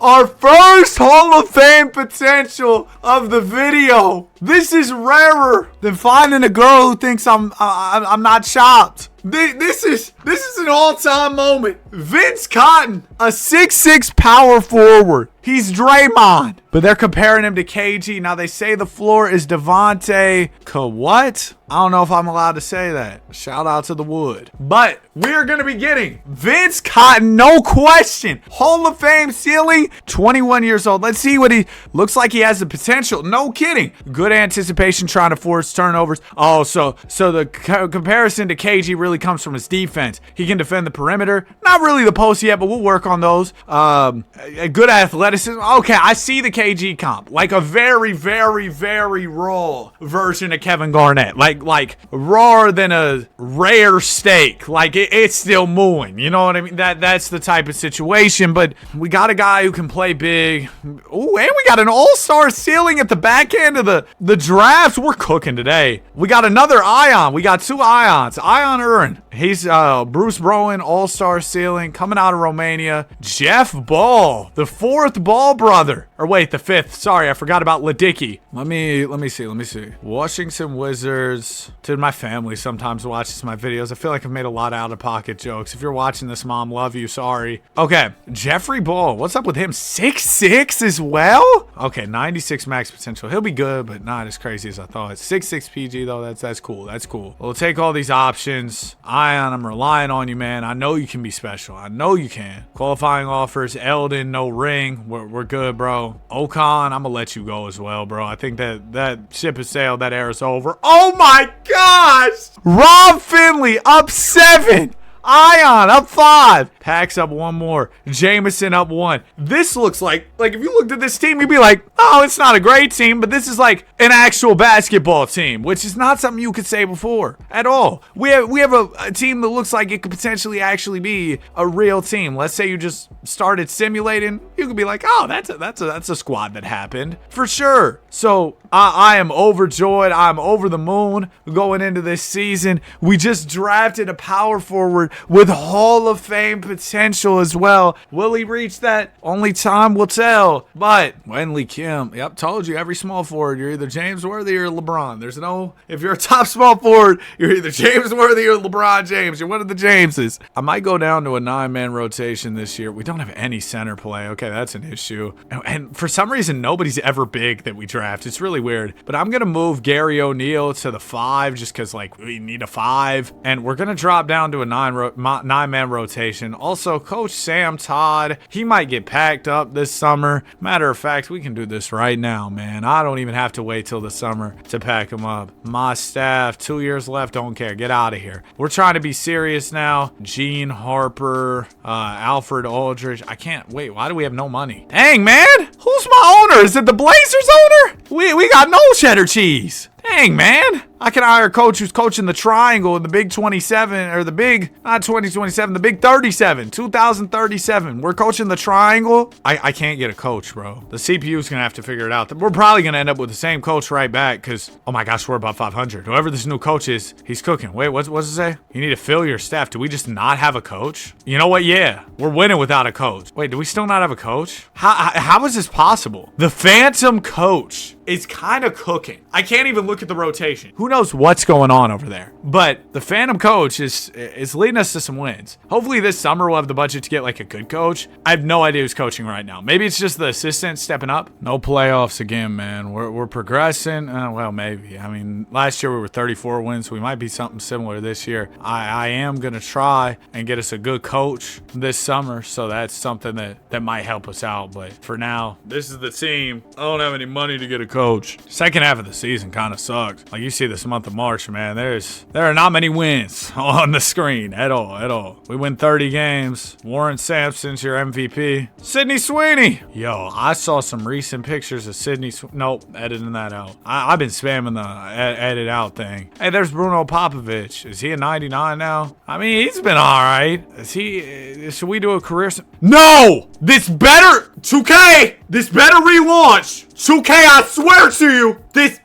Our first Hall of Fame potential of the video. This is rarer than finding a girl who thinks I'm not chopped. This is an all-time moment. Vince Cotton, a 6'6" power forward. He's Draymond, but they're comparing him to KG. Now they say the floor is Devontae. What? I don't know if I'm allowed to say that. Shout out to the Wood. But we're going to be getting Vince Cotton, no question. Hall of Fame ceiling, 21 years old. Let's see what he looks like. He has the potential. No kidding. Good anticipation, trying to force turnovers. Oh, so the comparison to KG really comes from his defense. He can defend the perimeter. Not really the post yet, but we'll work on those. Good athleticism. Okay, I see the KG comp. Like a very, very, very raw version of Kevin Garnett. Like rawer than a rare steak. Like it's still mooing. You know what I mean? That's the type of situation. But we got a guy who can play big. Ooh, and we got an all-star ceiling at the back end of the draft. We're cooking today. We got another Ion. We got 2 Ions. Ion Urin. He's Bruce Brown, all-star ceiling, coming out of Romania. Jeff Ball, the 4th Ball brother. Or wait, the 5th. Sorry, I forgot about Ladicki. Let me see. Washington Wizards. Dude, my family sometimes watches my videos. I feel like I've made a lot of out-of-pocket jokes. If you're watching this, Mom, love you. Sorry. Okay, Jeffrey Ball. What's up with him? 6'6" as well? Okay, 96 max potential. He'll be good, but not as crazy as I thought. 6'6" PG, though. That's cool. That's cool. We'll take all these options. Ion, I'm relying on you, man. I know you can be special. I know you can. Qualifying offers. Eldon, no ring. We're good, bro. Ocon, I'm gonna let you go as well, bro. I think that ship has sailed. That era's over. Oh my gosh! Rob Finley up 7. Ion up 5. Pax up 1 more. Jameson up 1. This looks like if you looked at this team, you'd be like, oh, it's not a great team, but this is like an actual basketball team, which is not something you could say before at all. We have a team that looks like it could potentially actually be a real team. Let's say you just started simulating, you could be like, oh, that's a squad that happened for sure. So I am overjoyed. I'm over the moon going into this season. We just drafted a power forward with Hall of Fame potential as well. Will he reach that? Only time will tell. But Wenley Kim, yep, told you, every small forward, you're either James Worthy or LeBron. There's no, if you're a top small forward, you're either James Worthy or LeBron James. You're one of the Jameses. I might go down to a 9-man rotation this year. We don't have any center play. Okay, that's an issue. And for some reason, nobody's ever big that we draft. It's really weird. But I'm going to move Gary O'Neal to the 5 just because, like, we need a 5. And we're going to drop down to a 9-man rotation. Also, Coach Sam Todd, he might get packed up this summer. Matter of fact, we can do this right now, man. I don't even have to wait till the summer to pack him up. My staff, 2 years left, don't care. Get out of here. We're trying to be serious now. Gene Harper, Alfred Aldridge. I can't wait. Why do we have no money? Dang, man. Who's my owner? Is it the Blazers owner? We got no cheddar cheese. Dang, man. I can hire a coach who's coaching the triangle in the big 27, or the big, not 2027, the big 37, 2037. We're coaching the triangle. I can't get a coach, bro. The CPU's going to have to figure it out. We're probably going to end up with the same coach right back because, oh my gosh, we're about 500. Whoever this new coach is, he's cooking. Wait, what's it say? You need to fill your staff. Do we just not have a coach? You know what? Yeah, we're winning without a coach. Wait, do we still not have a coach? How is this possible? The phantom coach is kind of cooking. I can't even look at the rotation. Who knows what's going on over there? But the phantom coach is leading us to some wins. Hopefully this summer we'll have the budget to get like a good coach. I have no idea who's coaching right now. Maybe it's just the assistant stepping up. No playoffs again, man. We're progressing. Well, maybe. I mean, last year we were 34 wins. So we might be something similar this year. I am going to try and get us a good coach this summer. So that's something that might help us out. But for now, this is the team. I don't have any money to get a coach. Second half of the season kind of sucked. Like you see this month of March, man, there are not many wins on the screen at all. We win 30 games. Warren Sampson's your MVP. Sidney Sweeney. Yo, I saw some recent pictures of Sidney. Nope, editing that out. I've been spamming the edit out thing. Hey, there's Bruno Popovich. Is he a 99 now? I mean, he's been all right. Should we do a career? No! This better, 2K, this better relaunch. 2K, I swear to you,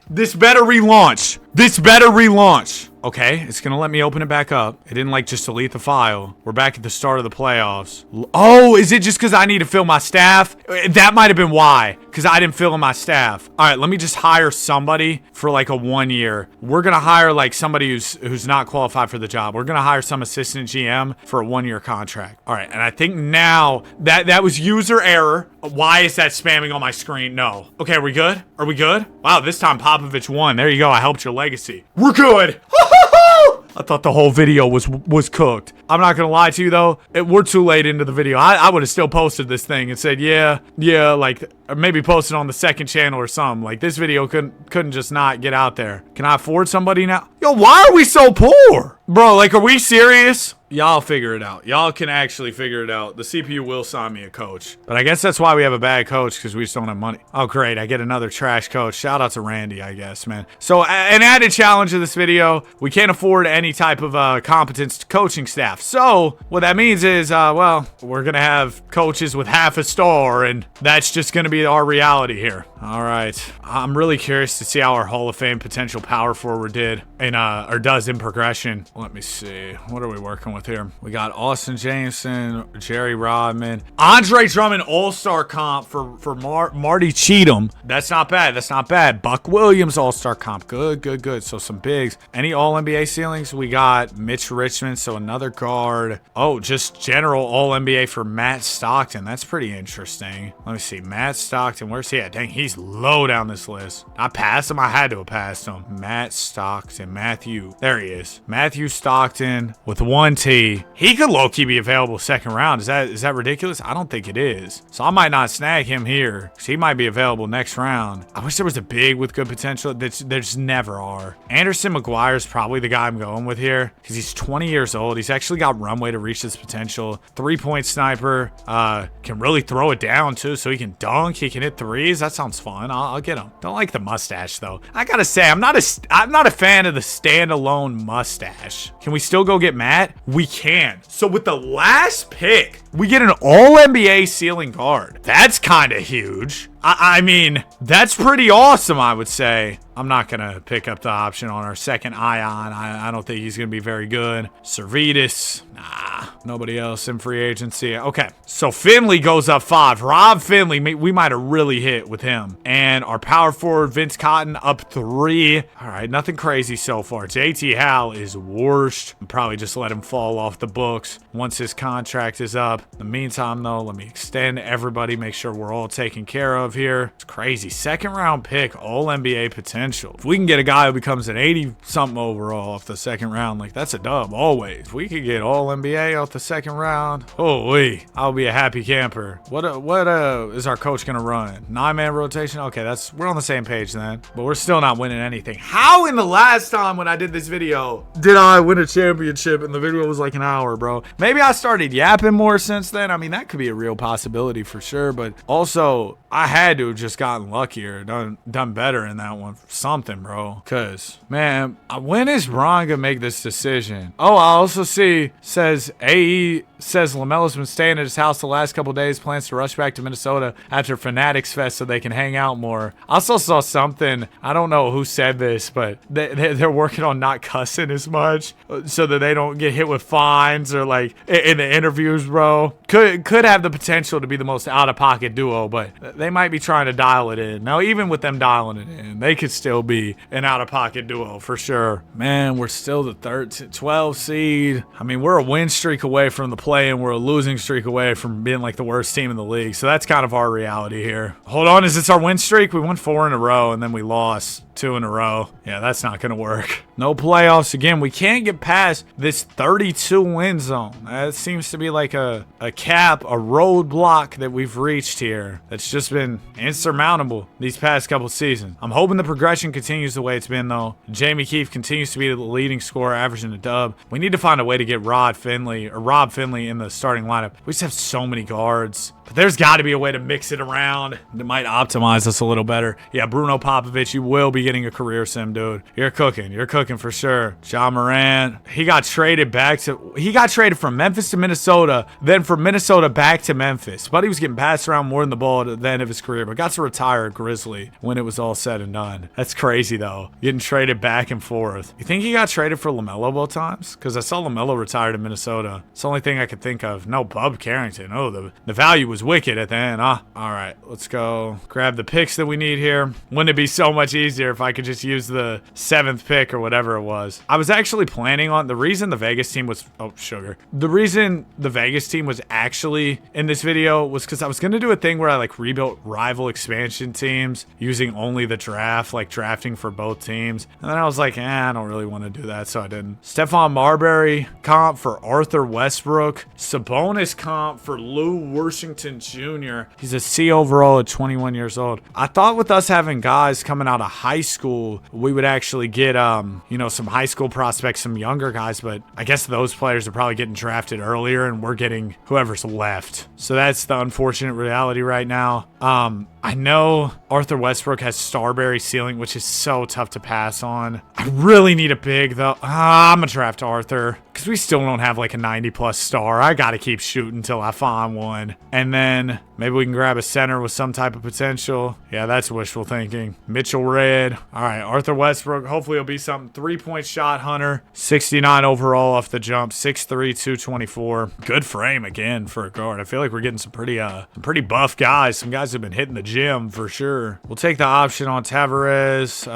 this better relaunch. This better relaunch. Okay, it's gonna let me open it back up. It didn't like just delete the file. We're back at the start of the playoffs. Oh, is it just because I need to fill my staff? That might have been why, because I didn't fill in my staff. All right, let me just hire somebody for like a 1 year. We're gonna hire like somebody who's not qualified for the job. We're gonna hire some assistant GM for a 1 year contract. All right, and I think now that was user error. Why is that spamming on my screen? No. Okay, are we good? Are we good? Wow, this time Popovich won. There you go. I helped your legacy. We're good. I thought the whole video was cooked. I'm not gonna lie to you though, we're too late into the video. I would have still posted this thing and said, yeah, like, or maybe posted on the second channel or something. Like, this video couldn't just not get out there. Can I afford somebody now? Yo, why are we so poor? Bro, like, are we serious? Y'all figure it out. Y'all can actually figure it out. The CPU will sign me a coach. But I guess that's why we have a bad coach, because we just don't have money. Oh, great. I get another trash coach. Shout out to Randy, I guess, man. So, an added challenge of this video, we can't afford any type of competence coaching staff. So, what that means is, well, we're going to have coaches with half a star, and that's just going to be our reality here. All right. I'm really curious to see how our Hall of Fame potential power forward did or does in progression. Let me see. What are we working with here? We got Austin Jameson, Jerry Rodman, Andre Drummond All-Star comp for Marty Cheatham. That's not bad. That's not bad. Buck Williams All-Star comp. Good. So some bigs. Any All-NBA ceilings? We got Mitch Richmond, so another guard. Oh, just general All-NBA for Matt Stockton. That's pretty interesting. Let me see. Matt Stockton. Where's he at? Dang, he's low down this list. I passed him. I had to have passed him. Matt Stockton. Matthew. There he is. Matthew Matthew Stockton with 1T. He could low-key be available second round. Is that ridiculous? I don't think it is. So I might not snag him here, because he might be available next round. I wish there was a big with good potential. There just never are. Anderson McGuire is probably the guy I'm going with here, because he's 20 years old. He's actually got runway to reach his potential. 3-point sniper. Can really throw it down, too, so he can dunk. He can hit threes. That sounds fun. I'll get him. Don't like the mustache, though. I gotta say, I'm not a fan of the standalone mustache. Can we still go get Matt? We can. So with the last pick, we get an all-NBA ceiling guard. That's kind of huge. I mean, that's pretty awesome, I would say. I'm not going to pick up the option on our second Ion. I don't think he's going to be very good. Servetus, nah, nobody else in free agency. Okay, so Finley goes up 5. Rob Finley, we might have really hit with him. And our power forward, Vince Cotton, up 3. All right, nothing crazy so far. JT Howell is worst. I'll probably just let him fall off the books once his contract is up. In the meantime, though, let me extend everybody, make sure we're all taken care of here. It's crazy. Second round pick, all NBA potential. If we can get a guy who becomes an 80-something overall off the second round, like, that's a dub always. If we could get all NBA off the second round, holy, I'll be a happy camper. What is our coach gonna run? 9-man rotation? Okay, we're on the same page then. But we're still not winning anything. How in the last time when I did this video did I win a championship and the video was like an hour, bro? Maybe I started yapping more since then. I mean, that could be a real possibility for sure. But also, I had to have just gotten luckier, done better in that one. Something, bro. Cause, man, when is Bron gonna make this decision? Oh, I also see, says AE says LaMelo's been staying at his house the last couple days, plans to rush back to Minnesota after Fanatics Fest so they can hang out more. I also saw something, I don't know who said this, but they're working on not cussing as much so that they don't get hit with fines or like in the interviews, bro. Could have the potential to be the most out-of-pocket duo, but they might be trying to dial it in. Now, even with them dialing it in, they could still be an out-of-pocket duo for sure. Man, we're still the 12 seed. I mean, we're a win streak away from the play, and we're a losing streak away from being like the worst team in the league. So that's kind of our reality here. Hold on, is this our win streak? We won 4 in a row, and then we lost 2 in a row. Yeah, that's not going to work. No playoffs again. We can't get past this 32 win zone. That seems to be like a cap, a roadblock that we've reached here. That's just been insurmountable these past couple seasons. I'm hoping the progression continues the way it's been, though. Jamie Keefe continues to be the leading scorer, averaging a dub. We need to find a way to get Rob Finley in the starting lineup. We just have so many guards. But there's got to be a way to mix it around that might optimize us a little better. Yeah, Bruno Popovich, you will be getting a career sim, dude. You're cooking. You're cooking for sure. Ja Morant, he got traded from Memphis to Minnesota, then from Minnesota back to Memphis. But he was getting passed around more than the ball at the end of his career, but got to retire at Grizzly when it was all said and done. That's crazy, though. Getting traded back and forth. You think he got traded for LaMelo both times? Because I saw LaMelo retired in Minnesota. It's the only thing I could think of. No, Bub Carrington. Oh, the value was wicked at the end, huh? All right, let's go grab the picks that we need here. Wouldn't it be so much easier if I could just use the 7th pick or whatever it was? I was actually planning on the reason the Vegas team was the reason the Vegas team was actually in this video was because I was gonna do a thing where I like rebuilt rival expansion teams using only the draft, like drafting for both teams. And then I was like, I don't really want to do that, so I didn't. Stephon Marbury comp for Arthur Westbrook. Sabonis comp for Lou Washington Jr. He's a C overall at 21 years old. I thought with us having guys coming out of high school, we would actually get, some high school prospects, some younger guys, but I guess those players are probably getting drafted earlier and we're getting whoever's left. So that's the unfortunate reality right now. I know Arthur Westbrook has Starberry ceiling, which is so tough to pass on. I really need a big, though. I'm going to draft Arthur because we still don't have like a 90-plus star. I got to keep shooting until I find one. And then maybe we can grab a center with some type of potential. Yeah, that's wishful thinking. Mitchell Red. All right, Arthur Westbrook. Hopefully it'll be something. 3-point shot hunter. 69 overall off the jump. 6'3", 224. Good frame again for a guard. I feel like we're getting some pretty buff guys. Some guys have been hitting the gym for sure. We'll take the option on Tavares,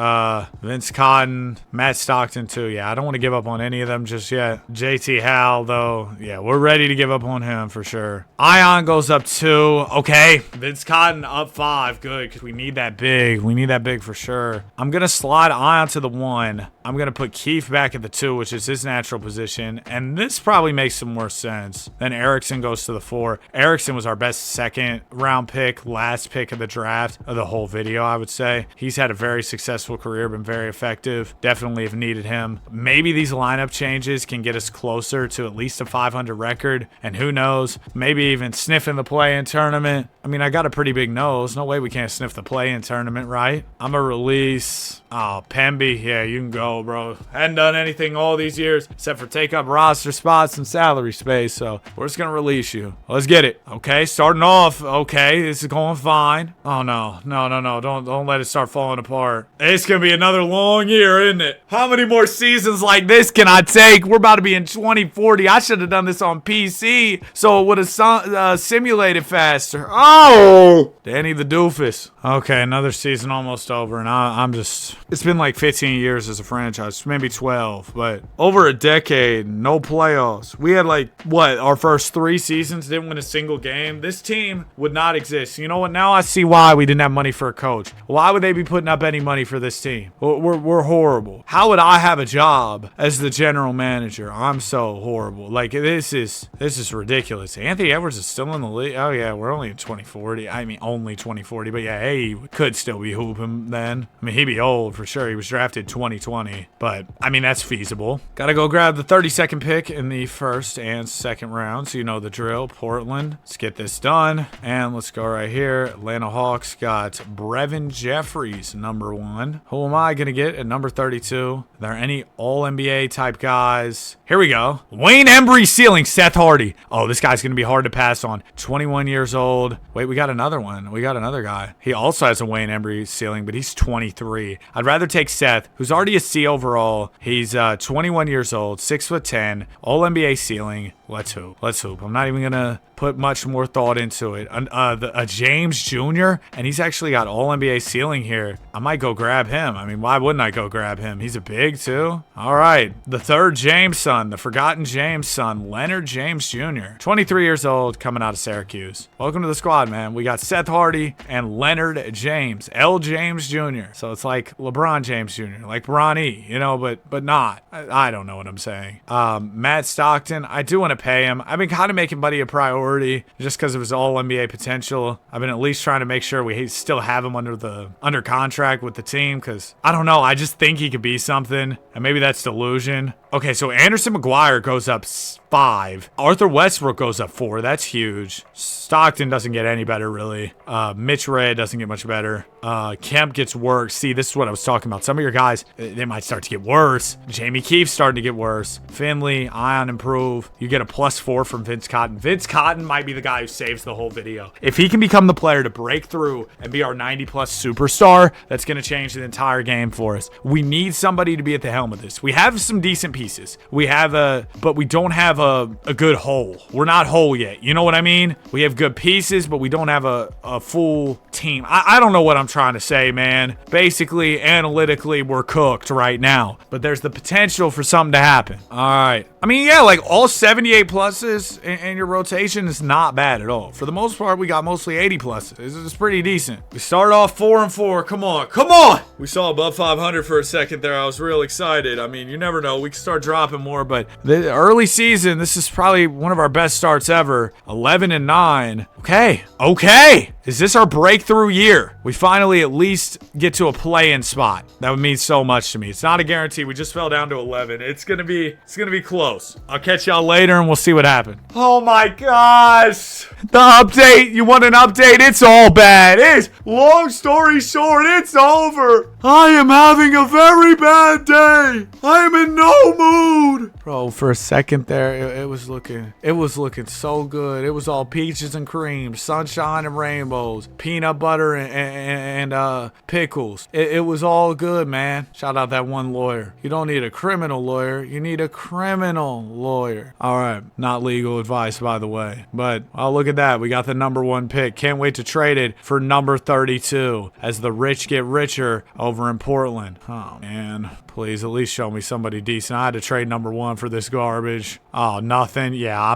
Vince Cotton, Matt Stockton too. Yeah, I don't want to give up on any of them just yet. JT Howell though, yeah, we're ready to give up on him for sure. Ion goes up 2. Okay, Vince Cotton up 5. Good, because we need that big. We need that big for sure. I'm gonna slide Ion to the 1. I'm going to put Keith back at the 2, which is his natural position. And this probably makes some more sense. Then Erickson goes to the 4. Erickson was our best second round pick, last pick of the draft of the whole video, I would say. He's had a very successful career, been very effective. Definitely have needed him. Maybe these lineup changes can get us closer to at least a 500 record. And who knows, maybe even sniffing the play-in tournament. I mean, I got a pretty big nose. No way we can't sniff the play-in tournament, right? I'm going to release... Oh, Pemby. Yeah, you can go, bro. Hadn't done anything all these years except for take up roster spots and salary space, so we're just going to release you. Let's get it. Okay, starting off. Okay, this is going fine. Oh, no. No. Don't let it start falling apart. It's going to be another long year, isn't it? How many more seasons like this can I take? We're about to be in 2040. I should have done this on PC so it would have simulated faster. Oh! Danny the doofus. Okay, another season almost over, and I'm just... It's been like 15 years as a franchise, maybe 12, but over a decade, no playoffs. We had like, what, our first 3 seasons, didn't win a single game. This team would not exist. You know what? Now I see why we didn't have money for a coach. Why would they be putting up any money for this team? We're horrible. How would I have a job as the general manager? I'm so horrible. Like, this is ridiculous. Anthony Edwards is still in the league. Oh, yeah, we're only in 2040. I mean, only 2040, but yeah, hey, he could still be hooping then. I mean, he'd be old for sure. He was drafted 2020, but I mean, that's feasible. Gotta go grab the 32nd pick in the first and second round, so you know the drill. Portland, let's get this done, and let's go right here. Atlanta Hawks got Brevin Jeffries, number 1. Who am I gonna get at number 32? Are there any all-NBA type guys? Here we go. Wayne Embry ceiling, Seth Hardy. Oh, this guy's gonna be hard to pass on. 21 years old. Wait, we got another one. We got another guy. He also has a Wayne Embry ceiling, but he's 23. I'd rather take Seth, who's already a C overall. He's 21 years old, 6'10", all NBA ceiling. Let's hoop. Let's hoop. I'm not even going to put much more thought into it. A James Jr., and he's actually got all NBA ceiling here. I might go grab him. I mean, why wouldn't I go grab him? He's a big, too. All right. The third James son, the forgotten James son, Leonard James Jr., 23 years old, coming out of Syracuse. Welcome to the squad, man. We got Seth Hardy and Leonard James, L. James Jr. So it's like LeBron James Jr., like Bronny, you know, but not. I don't know what I'm saying. Matt Stockton, I do want to pay him. I've been kind of making Buddy a priority just because of his all NBA potential. I've been at least trying to make sure we still have him under contract with the team because I don't know. I just think he could be something, and maybe that's delusion. Okay, so Anderson McGuire goes up 5. Arthur Westbrook goes up 4. That's huge. Stockton doesn't get any better, really. Mitch Red doesn't get much better. Kemp gets worse. See, this is what I was talking about. Some of your guys, they might start to get worse. Jamie Keefe's starting to get worse. Finley, Ion improve. You get a +4 from Vince Cotton. Vince Cotton might be the guy who saves the whole video. If he can become the player to break through and be our 90-plus superstar, that's going to change the entire game for us. We need somebody to be at the helm of this. We have some decent pieces. But we don't have a good whole. We're not whole yet. You know what I mean? We have good pieces, but we don't have a full team. I don't know what I'm trying to say, man. Basically, analytically, we're cooked right now, but there's the potential for something to happen. All right. I mean, yeah, like all 78 pluses in your rotation is not bad at all. For the most part, we got mostly 80 pluses. It's pretty decent. We start off 4-4. Come on. We saw above 500 for a second there. I was real excited. I mean, you never know. We can start dropping more, but the early season, this is probably one of our best starts ever. 11-9. Okay. Is this our breakthrough year? We finally at least get to a play-in spot. That would mean so much to me. It's not a guarantee. We just fell down to 11. It's gonna be close. I'll catch y'all later and we'll see what happened. Oh my gosh. The update. You want an update? It's all bad. Long story short, it's over. I am having a very bad day. I am in no mood. Bro, for a second there, it was looking so good. It was all peaches and cream, sunshine and rainbows, peanut butter and pickles. It was all good, man. Shout out that one lawyer. You don't need a criminal lawyer. You need a criminal lawyer. All right. Not legal advice, by the way. But, oh, look at that. We got the number 1 pick. Can't wait to trade it for number 32 as the rich get richer over in Portland. Oh, man. Please, at least show me somebody decent. I had to trade number 1 for this garbage. Oh, nothing. Yeah,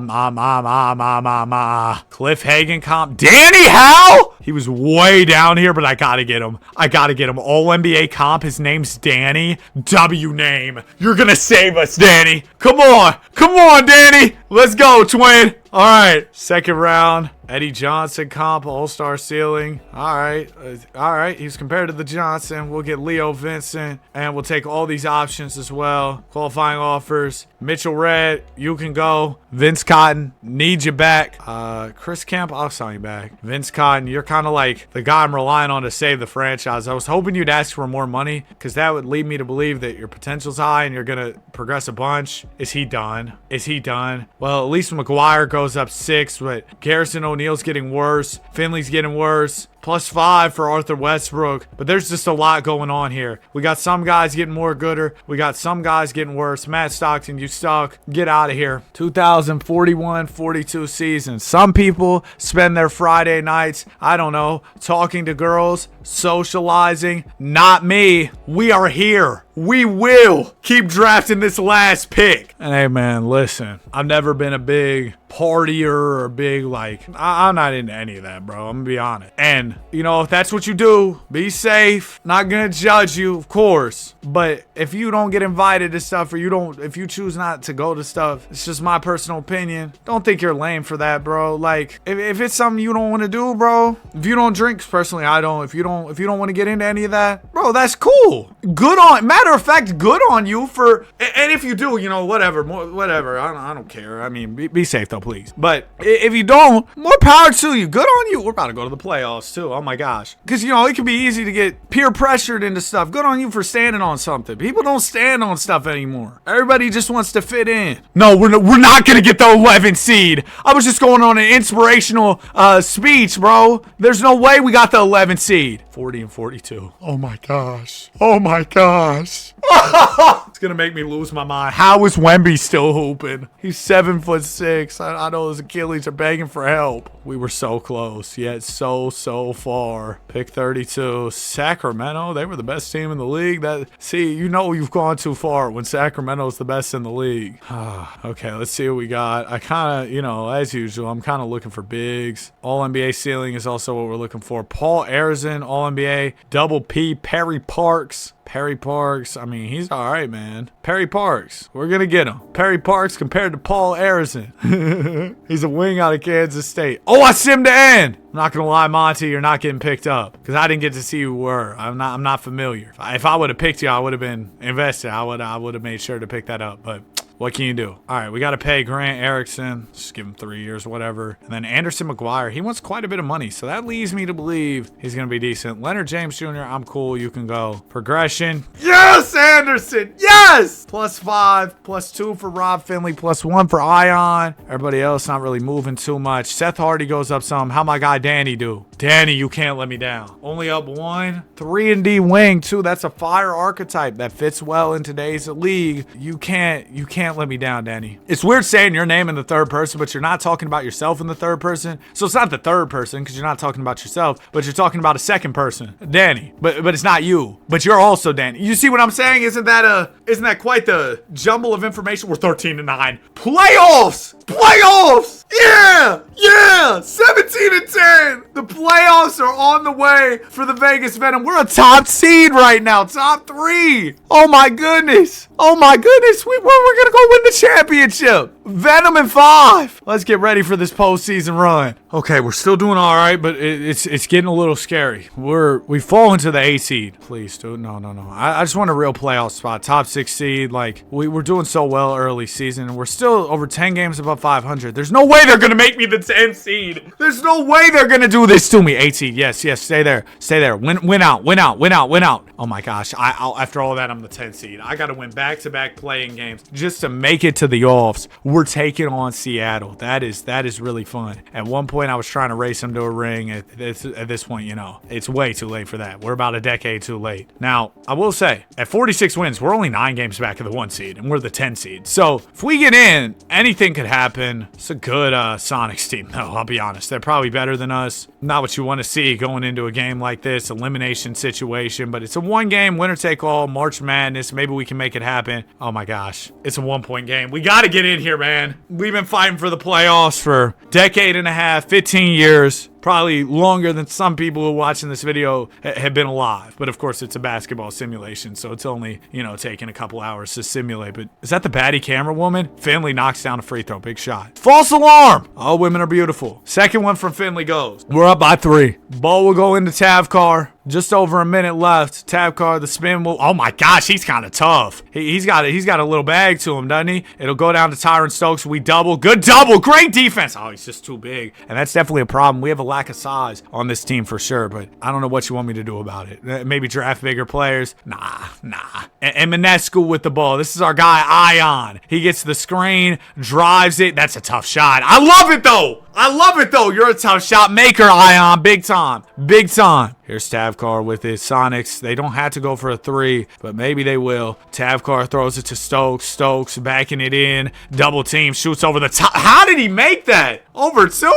Cliff Hagen comp. Danny Howe? He was way down here, but I gotta get him. I gotta get him. All NBA comp. His name's Danny. W name. You're gonna save us, Danny. Come on. Come on, Danny. Let's go, twin. All right. Second round. Eddie Johnson comp, all-star ceiling. All right. He's compared to the Johnson. We'll get Leo Vincent, and we'll take all these options as well. Qualifying offers. Mitchell Red, you can go. Vince Cotton, need you back. Chris Kemp, I'll sign you back. Vince Cotton, you're kind of like the guy I'm relying on to save the franchise. I was hoping you'd ask for more money because that would lead me to believe that your potential's high and you're going to progress a bunch. Is he done? Well, at least McGuire goes up 6, but Garrison O'Neal's getting worse. Finley's getting worse. +5 for Arthur Westbrook. But there's just a lot going on here. We got some guys getting more gooder. We got some guys getting worse. Matt Stockton, you suck. Get out of here. 2041-42 season. Some people spend their Friday nights, I don't know, talking to girls, socializing. Not me. We are here. We will keep drafting this last pick. And hey, man, listen. I've never been a big partier or a big, I'm not into any of that, bro. I'm gonna be honest. And, if that's what you do, be safe. Not gonna judge you, of course. But if you don't get invited to stuff, or if you choose not to go to stuff, it's just my personal opinion. Don't think you're lame for that, bro. If it's something you don't want to do, bro. If you don't drink, personally, I don't. If you don't want to get into any of that, bro, that's cool. Matter of fact, good on you for. And if you do, whatever. I don't care. I mean, be safe though, please. But if you don't, more power to you. Good on you. We're about to go to the playoffs too. Oh my gosh. Because it can be easy to get peer pressured into stuff. Good on you for standing on something. People don't stand on stuff anymore. Everybody just wants to fit in. No, we're not gonna get the 11th seed. I was just going on an inspirational speech, bro. There's no way we got the 11th seed. 40-42. Oh my gosh. It's gonna make me lose my mind. How is Wemby still hooping? He's 7'6". I know his Achilles are begging for help. We were so close, yet so far. Pick 32. Sacramento, they were the best team in the league. You've gone too far when Sacramento's the best in the league. Okay, let's see what we got. I kind of, as usual, I'm kind of looking for bigs. All-NBA ceiling is also what we're looking for. Paul Arizin, All-NBA. Double P, Perry Parks. I mean, he's all right, man. Perry Parks, we're going to get him. Perry Parks compared to Paul Arizin. He's a wing out of Kansas State. Oh, I simmed to end. I'm not going to lie, Monty, you're not getting picked up because I didn't get to see who you were. I'm not familiar. If I would have picked you, I would have been invested. I would have made sure to pick that up, but what can you do? All right, we got to pay Grant Erickson. Just give him 3 years, whatever. And then Anderson McGuire, he wants quite a bit of money, so that leads me to believe he's going to be decent. Leonard James Jr., I'm cool. You can go. Progression. Yes, Anderson. Yes. +5, +2 for Rob Finley, +1 for Ion. Everybody else not really moving too much. Seth Hardy goes up some. How my guy Danny do? Danny, you can't let me down. Only up 1. 3-and-D wing, too. That's a fire archetype that fits well in today's league. You can't let me down, Danny. It's weird saying your name in the third person, but you're not talking about yourself in the third person. So it's not the third person because you're not talking about yourself, but you're talking about a second person, Danny. But it's not you. But you're also Danny. You see what I'm saying? Isn't that quite the jumble of information? We're 13-9. Playoffs! Yeah! 17-10. The playoffs are on the way for the Vegas Venom. We're a top seed right now. Top 3. Oh my goodness. We're gonna go win the championship. Venom in 5. Let's get ready for this postseason run. Okay, we're still doing all right, but it's getting a little scary. We fall into the 8 seed. Please, dude. No. I just want a real playoff spot. Top 6 seed. We're doing so well early season, and we're still over 10 games above 500. There's no way they're gonna make me the 10 seed. There's no way they're gonna do this to me. 8 seed. Yes. Stay there. Win out. Oh my gosh. After all that, I'm the 10 seed. I gotta win back-to-back playing games just to make it to the offs. We're taking on Seattle. That is really fun. At one point, I was trying to race them to a ring. At this point, it's way too late for that. We're about a decade too late. Now, I will say, at 46 wins, we're only 9 games back of the 1 seed, and we're the 10 seed. So, if we get in, anything could happen. It's a good Sonics team, though, I'll be honest. They're probably better than us. Not what you want to see going into a game like this, elimination situation, but it's a 1-game winner-take-all, March Madness. Maybe we can make it happen. Oh my gosh. It's a 1-point game. We got to get in here, man. We've been fighting for the playoffs for a decade and a half, 15 years. Probably longer than some people who are watching this video have been alive. But of course, it's a basketball simulation, so it's only, taking a couple hours to simulate. But is that the baddie camera woman? Finley knocks down a free throw. Big shot. False alarm! All women are beautiful. Second one from Finley goes. We're up by 3. Ball will go into Tavkar. Just over a minute left. Tavkar, the spin will. Oh my gosh, he's kind of tough. He's got a little bag to him, doesn't he? It'll go down to Tyron Stokes. We double. Good double. Great defense. Oh, he's just too big. And that's definitely a problem. We have a lack of size on this team for sure, but I don't know what you want me to do about it. Maybe draft bigger players. Nah. And Minescu with the ball. This is our guy, Ion. He gets the screen, drives it. That's a tough shot. I love it, though. You're a tough shot maker, Ion. Big time. Here's Tavkar with his Sonics. They don't have to go for a 3, but maybe they will. Tavkar throws it to Stokes. Stokes backing it in. Double team. Shoots over the top. How did he make that? Over 2?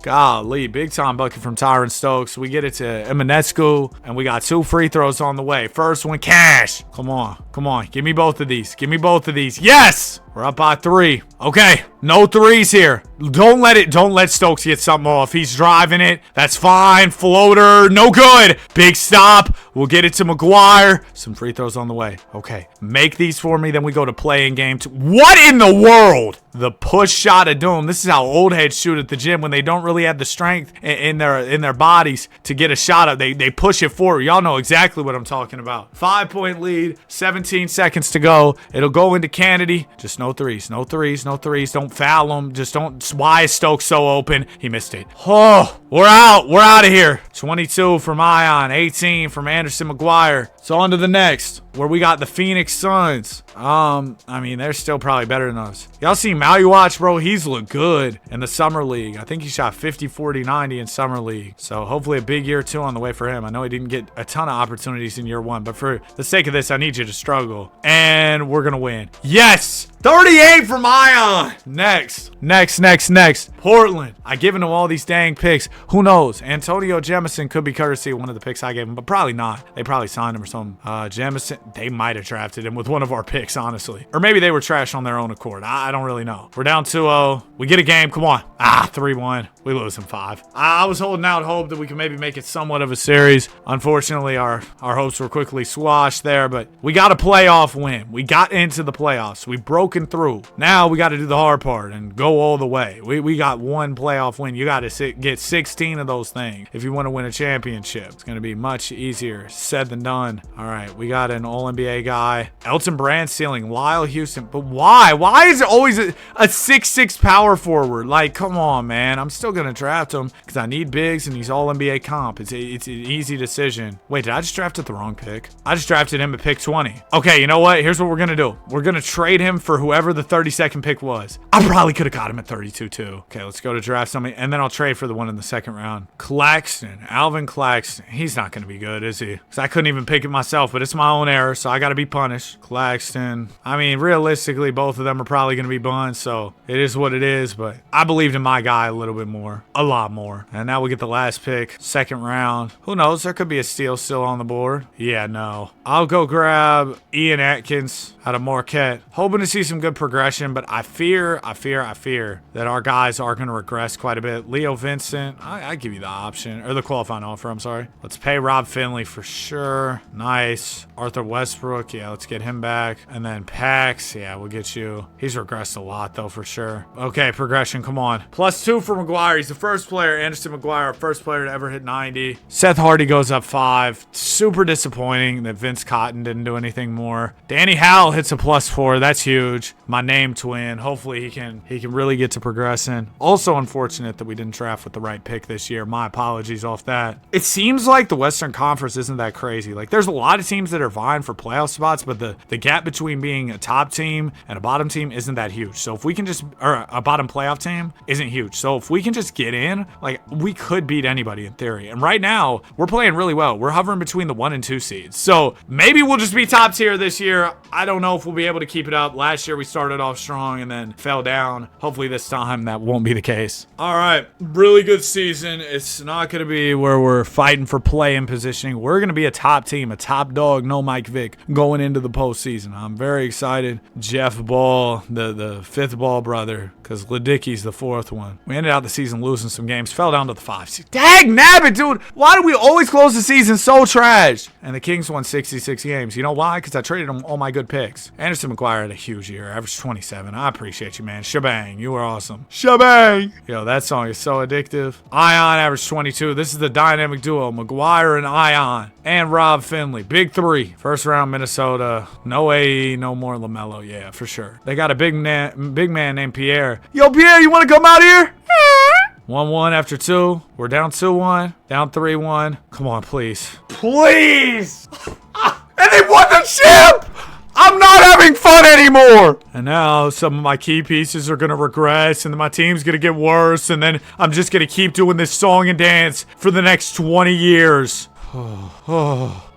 Golly. Big time bucket from Tyron Stokes. We get it to Eminescu, and we got 2 free throws on the way. First one, cash. Come on. Give me both of these. Yes! We're up by 3. Okay. No 3s here. Don't let Stokes get something off. He's driving it. That's fine. Floater. No good. Big stop. We'll get it to McGuire. Some free throws on the way. Okay. Make these for me. Then we go to playing game 2. What in the world? The push shot of doom. This is how old heads shoot at the gym when they don't really have the strength in their bodies to get a shot up. They push it forward. Y'all know exactly what I'm talking about. 5-point lead. 17 seconds to go. It'll go into Kennedy. Just no 3s. Don't foul him. Just don't. Why is Stokes so open? He missed it. Oh, we're out of here. 22 from Ion. 18 from Anderson McGuire. So on to the next, where we got the Phoenix Suns. I mean, they're still probably better than us. Y'all see Maluach, bro? He's looked good in the Summer League. I think he shot 50, 40, 90 in Summer League. So hopefully a big year 2 on the way for him. I know he didn't get a ton of opportunities in year 1, but for the sake of this, I need you to struggle. And we're going to win. Yes! 38 from Ion. Next. Portland. I given him all these dang picks. Who knows? Antonio Jemison could be courtesy of one of the picks I gave him, but probably not. They probably signed him or something. Jemison, they might have drafted him with one of our picks, honestly. Or maybe they were trash on their own accord. I don't really know. We're down 2-0. We get a game. Come on. 3-1. We lose in 5. I was holding out hope that we could maybe make it somewhat of a series. Unfortunately, our hopes were quickly squashed there, but we got a playoff win. We got into the playoffs. We broken through. Now we got to do the hard part and go all the way. We got 1 playoff win. You got to get 16 of those things if you want to win a championship. It's going to be much easier said than done. All right, we got an All-NBA guy. Elton Brand ceiling. Lyle Houston. But why? Why is it always a 6'6" power forward? Like, come on, man. I'm still going to draft him because I need bigs and he's All-NBA comp. It's an easy decision. Wait, did I just draft the wrong pick? I just drafted him at pick 20. Okay, you know what? Here's what we're going to do. We're going to trade him for whoever the 32nd pick was. I probably could have got him at 32 too. Okay, let's go to draft somebody and then I'll trade for the one in the second round. Claxton. Alvin Claxton. He's not going to be good, is he? Because I couldn't even pick it myself, but it's my own error, so I got to be punished. Claxton. I mean, realistically, both of them are probably going to be buns, so it is what it is, but I believed in my guy a little bit more. A lot more. And now we get the last pick. Second round. Who knows? There could be a steal still on the board. Yeah, no. I'll go grab Ian Atkins out of Marquette. Hoping to see some good progression, but I fear that our guys are going to regress quite a bit. Leo Vincent, I give you the option, or the qualifying offer, I'm sorry. Let's pay Rob Finley for sure. Nice. Arthur Westbrook, yeah, let's get him back. And then Pax, yeah, we'll get you. He's regressed a lot, though, for sure. Okay, progression, come on. +2 for McGuire. He's the first player, Anderson McGuire, first player to ever hit 90. Seth Hardy goes up 5. Super disappointing that Vince Cotton didn't do anything more. Danny Howell hits a +4. That's huge. My name twin. Hopefully he can really get to progressing. Also unfortunate that we didn't draft with the right pick this year. My apologies off that. It seems like the Western Conference isn't that crazy. Like, there's a lot of teams that are vying for playoff spots, but the gap between being a top team and a bottom team isn't that huge. So if we can just, or a bottom playoff team isn't huge. So if we can just get in, like, we could beat anybody in theory. And right now, we're playing really well. We're hovering between the 1 and 2 seeds. So maybe we'll just be top tier this year. I don't know if we'll be able to keep it up. Last year we started off strong and then fell down. Hopefully this time that won't be the case. All right, really good season. It's not going to be where we're fighting for play and positioning. We're going to be a top team, a top dog, no Mike Vick, going into the postseason. I'm very excited. Jeff Ball, the fifth Ball brother, because Ladicky's the fourth one. We ended out the season season losing some games. Fell down to the 5 seed. Dang nabbit, dude. Why do we always close the season so trash? And the Kings won 66 games. You know why? Because I traded them all my good picks. Anderson McGuire had a huge year. Averaged 27. I appreciate you, man. Shebang. You were awesome. Shebang. Yo, that song is so addictive. Ion averaged 22. This is the dynamic duo. McGuire and Ion. And Rob Finley. Big three. First round Minnesota. No AE. No more LaMelo. Yeah, for sure. They got a big man named Pierre. Yo, Pierre, you want to come out here? 1-1 after 2. We're down 2-1. Down 3-1. Come on, please. Please! And they won the chip! I'm not having fun anymore! And now some of my key pieces are going to regress, and then my team's going to get worse, and then I'm just going to keep doing this song and dance for the next 20 years.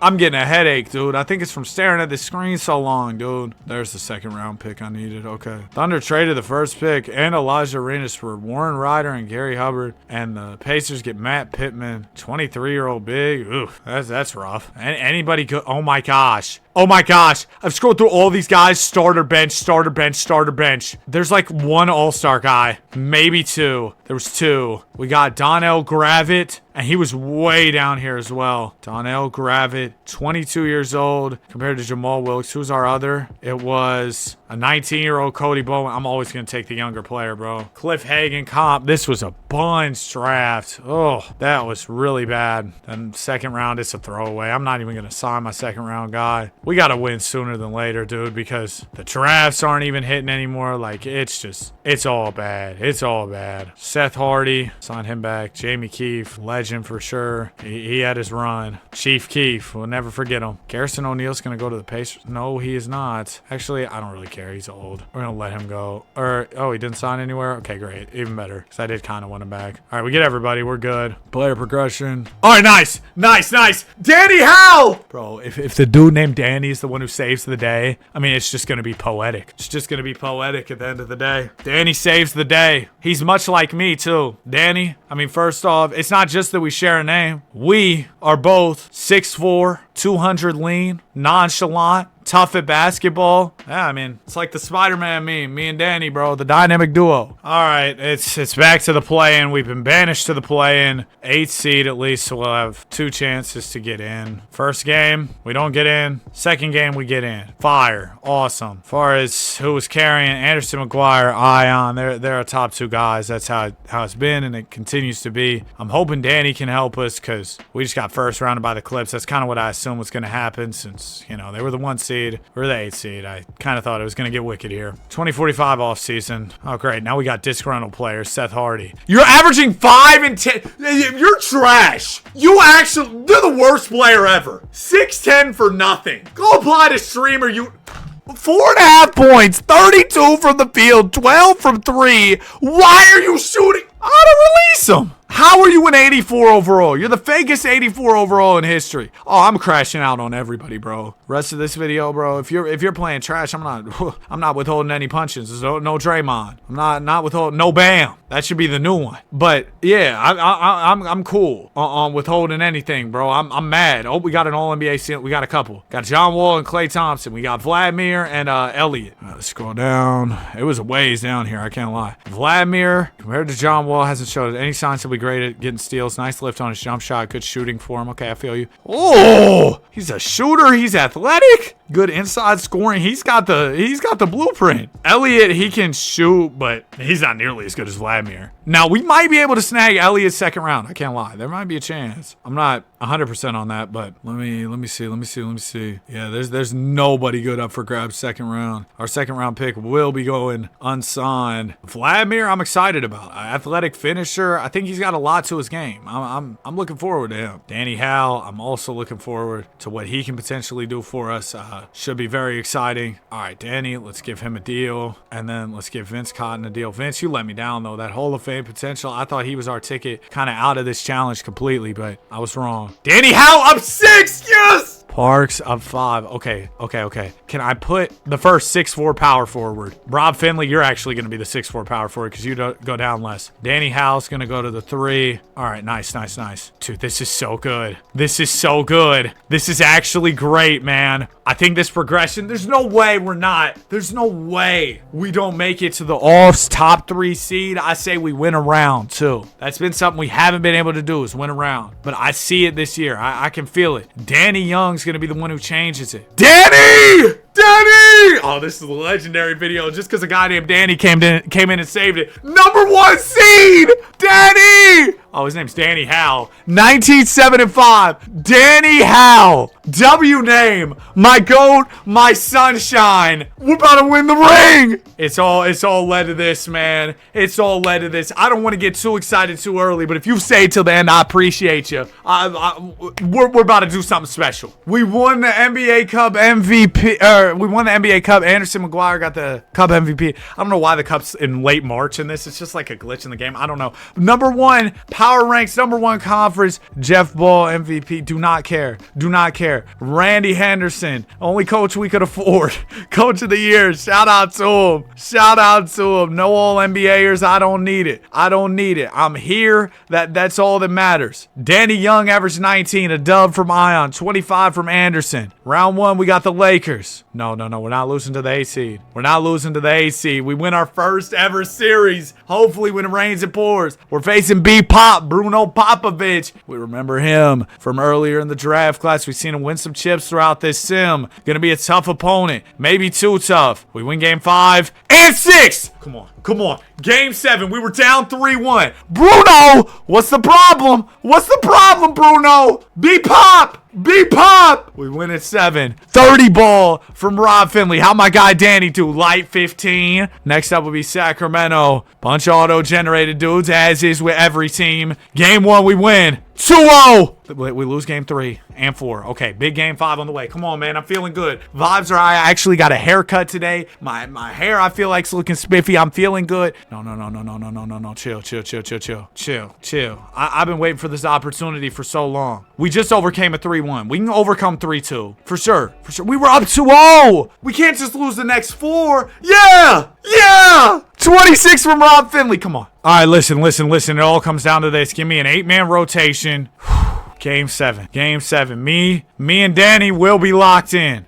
I'm getting a headache, dude. I think it's from staring at the screen so long, dude. There's the second round pick I needed. Okay. Thunder traded the first pick and Elijah Arenas for Warren Ryder and Gary Hubbard. And the Pacers get Matt Pittman, 23-year-old big. Oof, that's rough. And anybody could. Oh my gosh. Oh my gosh. I've scrolled through all these guys. Starter bench, starter bench, starter bench. There's like one all-star guy. Maybe two. There was two. We got Donnell Gravitt. And he was way down here as well. Donnell Gravitt, 22 years old, compared to Jamal Wilkes. Who's our other? It was a 19-year-old Cody Bowman. I'm always going to take the younger player, bro. Cliff Hagan comp. This was a bunch draft. Oh, that was really bad. And second round, it's a throwaway. I'm not even going to sign my second round guy. We got to win sooner than later, dude, because the drafts aren't even hitting anymore. Like, it's all bad. It's all bad. Seth Hardy, sign him back. Jamie Keefe, legend for sure. He had his run. Chief Keef, we'll never forget him. Garrison O'Neal's gonna go to the Pacers. No, he is not. Actually, I don't really care. He's old. We're gonna let him go. Or, oh, he didn't sign anywhere? Okay, great. Even better, because I did kind of want him back. All right, we get everybody. We're good. Player progression. All right, nice. Nice, nice. Danny Howe! Bro, if the dude named Danny is the one who saves the day, I mean, it's just gonna be poetic. It's just gonna be poetic at the end of the day. Danny saves the day. He's much like me, too. Danny, I mean, first off, it's not just that we share a name. We are both 6'4", 200 lean, nonchalant, tough at basketball. Yeah, I mean, it's like the Spider-Man meme. Me and Danny, bro, the dynamic duo. All right, it's back to the play-in. We've been banished to the play-in. 8th seed at least, so we'll have 2 chances to get in. First game, we don't get in. Second game, we get in. Fire. Awesome. As far as who was carrying, Anderson McGuire, Ion, they're our top 2 guys. That's how it's been, and it continues to be. I'm hoping Danny can help us because we just got first rounded by the Clips. That's kind of what I assumed was going to happen since, you know, they were the 1 seed. We're the 8th seed. I kind of thought it was going to get wicked here. 2045 off season. Oh, great. Now we got disgruntled players. Seth Hardy. You're averaging 5 and 10. You're trash. You're the worst player ever. 6'10" for nothing. Go apply to streamer. 4.5 points, 32 from the field, 12 from 3. Why are you shooting? I don't release them. How are you an 84 overall? You're the fakest 84 overall in history. Oh, I'm crashing out on everybody, bro. Rest of this video, bro. If you're playing trash, I'm not withholding any punches. There's no Draymond. I'm not withholding no Bam. That should be the new one. But yeah, I'm cool on withholding anything, bro. I'm mad. Oh, we got an All NBA. We got a couple. Got John Wall and Klay Thompson. We got Vladimir and Elliott. Let's scroll down. It was a ways down here. I can't lie. Vladimir compared to John Wall hasn't showed any signs to be great at getting steals. Nice lift on his jump shot. Good shooting for him. Okay, I feel you. Oh, he's a shooter. He's athletic. Good inside scoring. He's got the blueprint. Elliott, he can shoot, but he's not nearly as good as Vladimir. Now, we might be able to snag Elliott's second round. I can't lie. There might be a chance. I'm not 100% on that, but let me see. Yeah, there's nobody good up for grabs second round. Our second round pick will be going unsigned. Vladimir, I'm excited about. Athletic finisher. I think he's got a lot to his game. I'm looking forward to him. Danny Howe, I'm also looking forward to what he can potentially do for us. Should be very exciting. All right, Danny, let's give him a deal. And then let's give Vince Cotton a deal. Vince, you let me down, though. That Hall of Fame potential, I thought he was our ticket kind of out of this challenge completely, but I was wrong. Danny Howe up 6! Yes! Parks up 5. Okay. Can I put the first 6'4" power forward? Rob Finley, you're actually going to be the 6'4" power forward because you don't go down less. Danny House going to go to the 3. All right, nice. Dude, this is so good. This is actually great, man. I think this progression, there's no way we don't make it to the offs top 3 seed. I say we win a round too. That's been something we haven't been able to do, is win a round. But I see it this year. I can feel it. Danny Young's going to be the one who changes it. Danny! Oh, this is a legendary video just because a guy named Danny came in and saved it. Number 1 seed! Danny! Oh, his name's Danny Howe. 19-7-5. Danny Howe. W name. My GOAT. My sunshine. We're about to win the ring. It's all led to this, man. It's all led to this. I don't want to get too excited too early, but if you stay till the end, I appreciate you. We're about to do something special. We won the NBA Cup MVP. We won the NBA Cup. Anderson McGuire got the Cup MVP. I don't know why the Cup's in late March in this. It's just like a glitch in the game. I don't know. Number 1 power ranks, number 1 conference. Jeff Ball MVP. Do not care. Randy Henderson, only coach we could afford. Coach of the year. Shout out to him. No all NBAers. I don't need it. I'm here. That's all that matters. Danny Young averaged 19. A dub from Ion. 25 from Anderson. Round 1, we got the Lakers. No. We're not losing to the A seed. We win our first ever series. Hopefully when it rains, it pours. We're facing B-Pop, Bruno Popovich. We remember him from earlier in the draft class. We've seen him win some chips throughout this sim. Gonna be a tough opponent. Maybe too tough. We win game 5 and 6. Come on. Game 7. We were down 3-1. Bruno, what's the problem, Bruno? B-Pop. We win at 7. 30 ball from Rob Finley. How my guy Danny do? Light 15. Next up will be Sacramento. Bunch of auto-generated dudes, as is with every team. Game 1, we win 2-0. We lose game 3 and 4. Okay, big game 5 on the way. Come on, man. I'm feeling good. Vibes are high. I actually got a haircut today. My hair, I feel like, is looking spiffy. I'm feeling good. No. Chill. I've been waiting for this opportunity for so long. We just overcame a 3-1. We can overcome 3-2. For sure. We were up 2-0. We can't just lose the next 4. Yeah! 26 from Rob Finley. Come on. All right, listen. It all comes down to this. Give me an 8-man rotation. Game 7. Me and Danny will be locked in.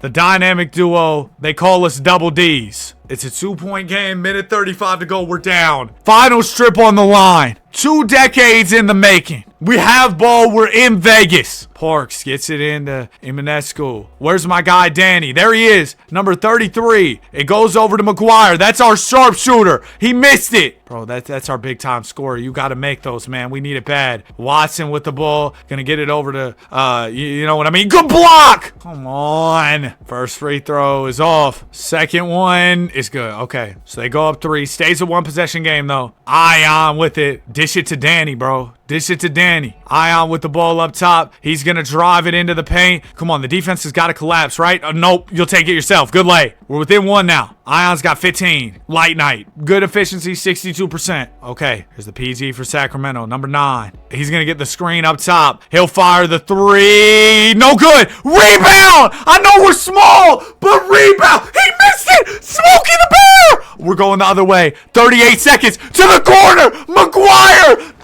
The dynamic duo. They call us Double D's. It's a 2-point game. Minute 35 to go. We're down. Final strip on the line. 2 decades in the making. We have ball. We're in Vegas. Parks gets it into Emanescu. Where's my guy Danny? There he is. Number 33. It goes over to McGuire. That's our sharpshooter. He missed it. Bro, that's our big time scorer. You got to make those, man. We need it bad. Watson with the ball. Gonna get it over to, you know what I mean? Good block. Come on. First free throw is off. Second one is good. Okay. So they go up 3. Stays a 1-possession game, though. Ion with it. Dish it to Danny, bro. Ion with the ball up top. He's going to drive it into the paint. Come on, the defense has got to collapse, right? Nope, you'll take it yourself. Good lay. We're within 1 now. Ion's got 15. Light night. Good efficiency, 62%. Okay, here's the PG for Sacramento. Number 9. He's going to get the screen up top. He'll fire the 3. No good. Rebound. I know we're small, but rebound. He missed it. Smokey the Bear. We're going the other way. 38 seconds to the corner. McGuire.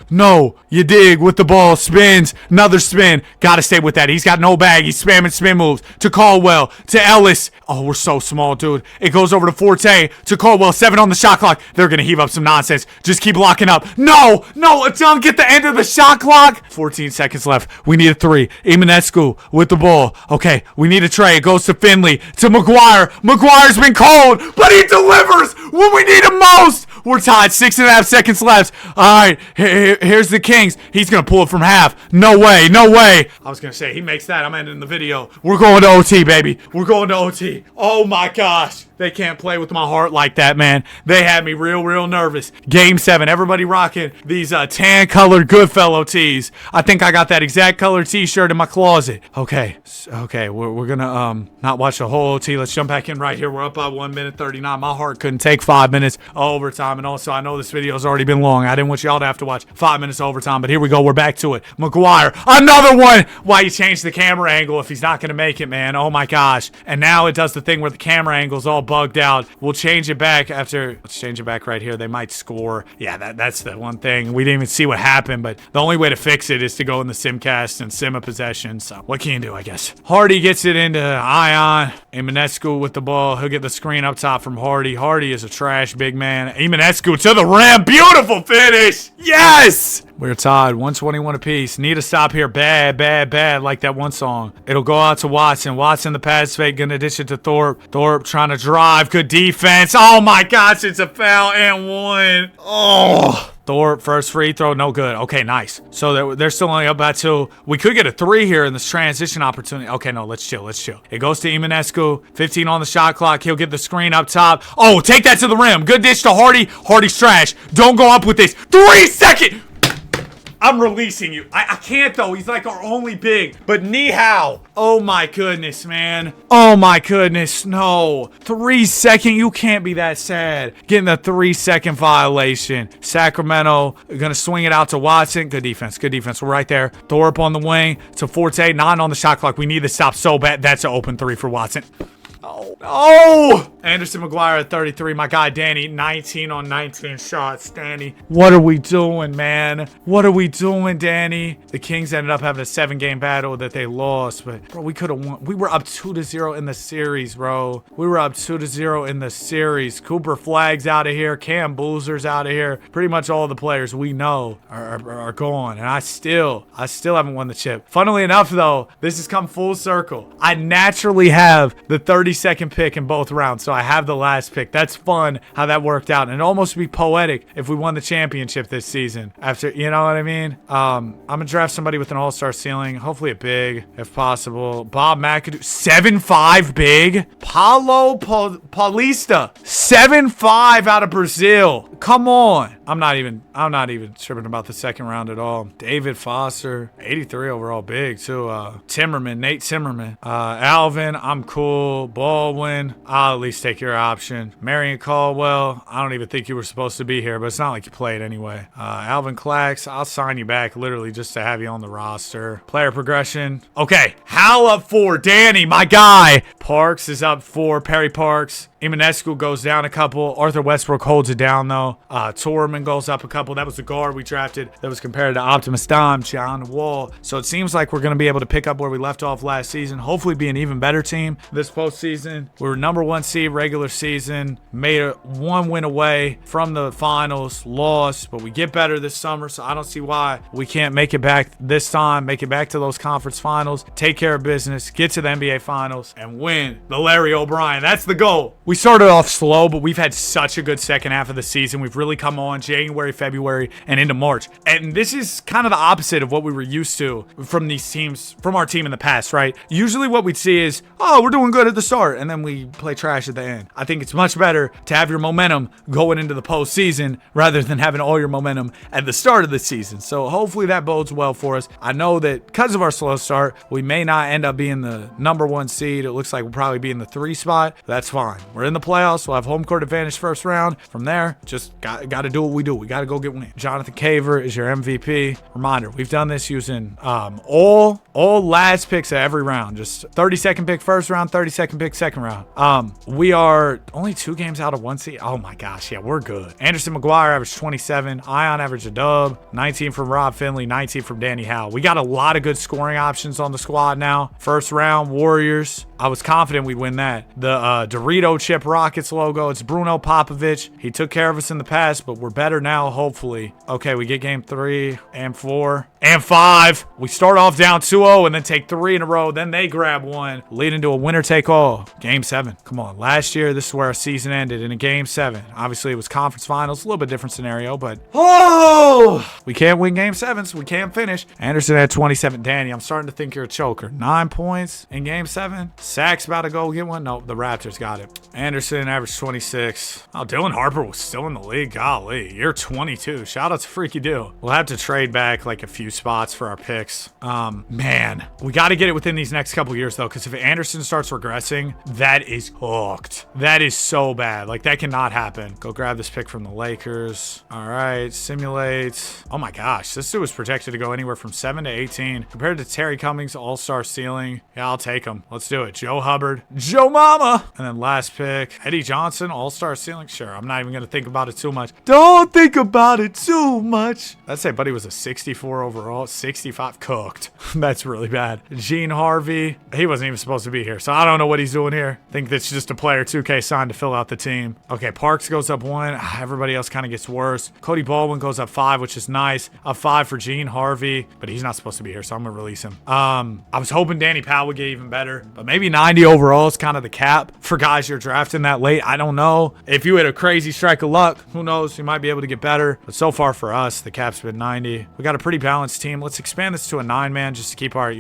No. You dig with the ball. Spins. Another spin. Gotta stay with that. He's got no bag. He's spamming spin moves. To Caldwell. To Ellis. Oh, we're so small, dude. It goes over to Forte. To Caldwell. 7 on the shot clock. They're gonna heave up some nonsense. Just keep locking up. No. Don't get the end of the shot clock. 14 seconds left. We need a 3. Emanescu with the ball. Okay, we need a tray. It goes to Finley. To McGuire. McGuire's been cold, but he delivers when we need him most. We're tied. 6.5 seconds left. All right, here's the Kings. He's going to pull it from half. No way. I was going to say, he makes that. I'm ending the video. We're going to OT, baby. Oh, my gosh. They can't play with my heart like that, man. They had me real nervous. Game 7, everybody rocking these tan colored Goodfellow tees. I think I got that exact color t-shirt in my closet. Okay, we're gonna not watch the whole OT. Let's jump back in right here. We're up by 1 minute 39. My heart couldn't take 5 minutes overtime, and also I know this video's already been long. I didn't want y'all to have to watch 5 minutes overtime, but here we go. We're back to it. McGuire, another one. Why you changed the camera angle if he's not gonna make it, man? Oh my gosh. And now it does the thing where the camera angle's all bugged out. We'll change it back after. Let's change it back right here. They might score. Yeah, that's the one thing. We didn't even see what happened, but the only way to fix it is to go in the simcast and sim a possession. So what can you do, I guess? Hardy gets it into Ion. Emanescu with the ball. He'll get the screen up top from Hardy. Hardy is a trash big man. Emanescu to the rim. Beautiful finish. Yes! We're tied. 121 apiece. Need a stop here. Bad, like that one song. It'll go out to Watson. Watson the pass fake. Gonna dish it to Thorpe. Thorpe trying to drive. Good defense. Oh my gosh, it's a foul and one. Oh. Thorpe, first free throw, no good. Okay, nice. So they're still only up by 2. We could get a 3 here in this transition opportunity. Okay, no, let's chill. It goes to Emanescu. 15 on the shot clock. He'll get the screen up top. Oh, take that to the rim. Good dish to Hardy. Hardy's trash. Don't go up with this. 3 seconds. I'm releasing you. I can't, though. He's like our only big. But Nihao. Oh, my goodness, man. Oh, my goodness. No. 3 second. You can't be that sad. Getting the 3 second violation. Sacramento going to swing it out to Watson. Good defense. We're right there. Thorpe on the wing to Forte. 9 on the shot clock. We need to stop so bad. That's an open 3 for Watson. Oh! Anderson McGuire at 33. My guy Danny, 19 on 19 shots. Danny, what are we doing, man? What are we doing, Danny? The Kings ended up having a 7-game battle that they lost, but bro, we could have won. We were up 2-0 in the series, bro. We were up 2-0 in the series. Cooper Flagg's out of here. Cam Boozer's out of here. Pretty much all the players we know are gone, and I still haven't won the chip. Funnily enough, though, this has come full circle. I naturally have the 32nd pick in both rounds, so I have the last pick. That's fun how that worked out, and it'd almost be poetic if we won the championship this season. After, you know what I mean? I'm gonna draft somebody with an all-star ceiling, hopefully a big, if possible. Bob McAdoo, 7'5" big. Paulo Paulista, 7'5" out of Brazil. Come on. I'm not even tripping about the second round at all. David Foster, 83 overall, big too. Nate Timmerman. Alvin, I'm cool. Baldwin, I'll at least take your option. Marion Caldwell, I don't even think you were supposed to be here, but it's not like you played anyway. Alvin Clax, I'll sign you back literally just to have you on the roster. Player progression. Okay, Hal up 4. Danny, my guy. Parks is up 4. Perry Parks. Emanescu goes down a couple. Arthur Westbrook holds it down, though. Torman goes up a couple. That was the guard we drafted that was compared to Optimus Dime, John Wall. So it seems like we're going to be able to pick up where we left off last season. Hopefully be an even better team this postseason. We were number 1 seed regular season. Made 1 win away from the finals. Lost, but we get better this summer, so I don't see why we can't make it back this time. Make it back to those conference finals. Take care of business. Get to the NBA finals and win the Larry O'Brien. That's the goal. We started off slow, but we've had such a good second half of the season. We've really come on January, February, and into March. And this is kind of the opposite of what we were used to from these teams, from our team in the past, right? Usually what we'd see is, oh, we're doing good at the start, and then we play trash at the end. I think it's much better to have your momentum going into the postseason rather than having all your momentum at the start of the season. So hopefully that bodes well for us. I know that because of our slow start, we may not end up being the number 1 seed. It looks like we'll probably be in the 3 spot. That's fine. We're in the playoffs. We'll have home court advantage first round. From there, just got to do what we do. We got to go get wins. Jonathan Caver is your MVP. Reminder, we've done this using all last picks of every round. Just 32nd pick first round, 32nd pick second round. We are only 2 games out of 1 seed. Oh my gosh, yeah, we're good. Anderson McGuire averaged 27. Ion averaged a dub. 19 from Rob Finley, 19 from Danny Howe. We got a lot of good scoring options on the squad now. First round, Warriors. I was confident we'd win that. The Dorito Chip Rockets logo. It's Bruno Popovich. He took care of us in the past, but we're better now, hopefully. Okay, we get game 3 and 4 and 5. We start off down 2-0 and then take 3 in a row. Then they grab 1, leading to a winner-take-all. Game 7. Come on. Last year, this is where our season ended in a game 7. Obviously, it was conference finals. A little bit different scenario, but we can't win game 7s. We can't finish. Anderson had 27. Danny, I'm starting to think you're a choker. 9 points in game 7. Sack's about to go get one. No, the Raptors got it. Anderson averaged 26. Oh, Dylan Harper was still in the league. Golly, you're 22. Shout out to Freaky Dill. We'll have to trade back like a few spots for our picks. Man, we got to get it within these next couple years though, because if Anderson starts regressing, that is hooked. That is so bad. Like that cannot happen. Go grab this pick from the Lakers. All right, simulate. Oh my gosh, this dude was projected to go anywhere from 7 to 18 compared to Terry Cummings, all-star ceiling. Yeah, I'll take him. Let's do it. Joe Hubbard, Joe Mama. And then last pick, Eddie Johnson, all-star ceiling. Sure, I'm not even going to think about it too much. Don't think about it too much. I'd say buddy was a 64 overall, 65 cooked. That's really bad. Gene Harvey, he wasn't even supposed to be here, so I don't know what he's doing here. I think that's just a player 2K signed to fill out the team. Okay, Parks goes up 1. Everybody else kind of gets worse. Cody Baldwin goes up 5, which is nice. Up 5 for Gene Harvey, but he's not supposed to be here, so I'm going to release him. I was hoping Danny Powell would get even better, but maybe 90 overall is kind of the cap for guys you're drafting that late. I don't know. If you had a crazy strike of luck, who knows? You might be able to get better, but so far for us, the cap's been 90. We got a pretty balanced team. Let's expand this to a 9-man just to keep our,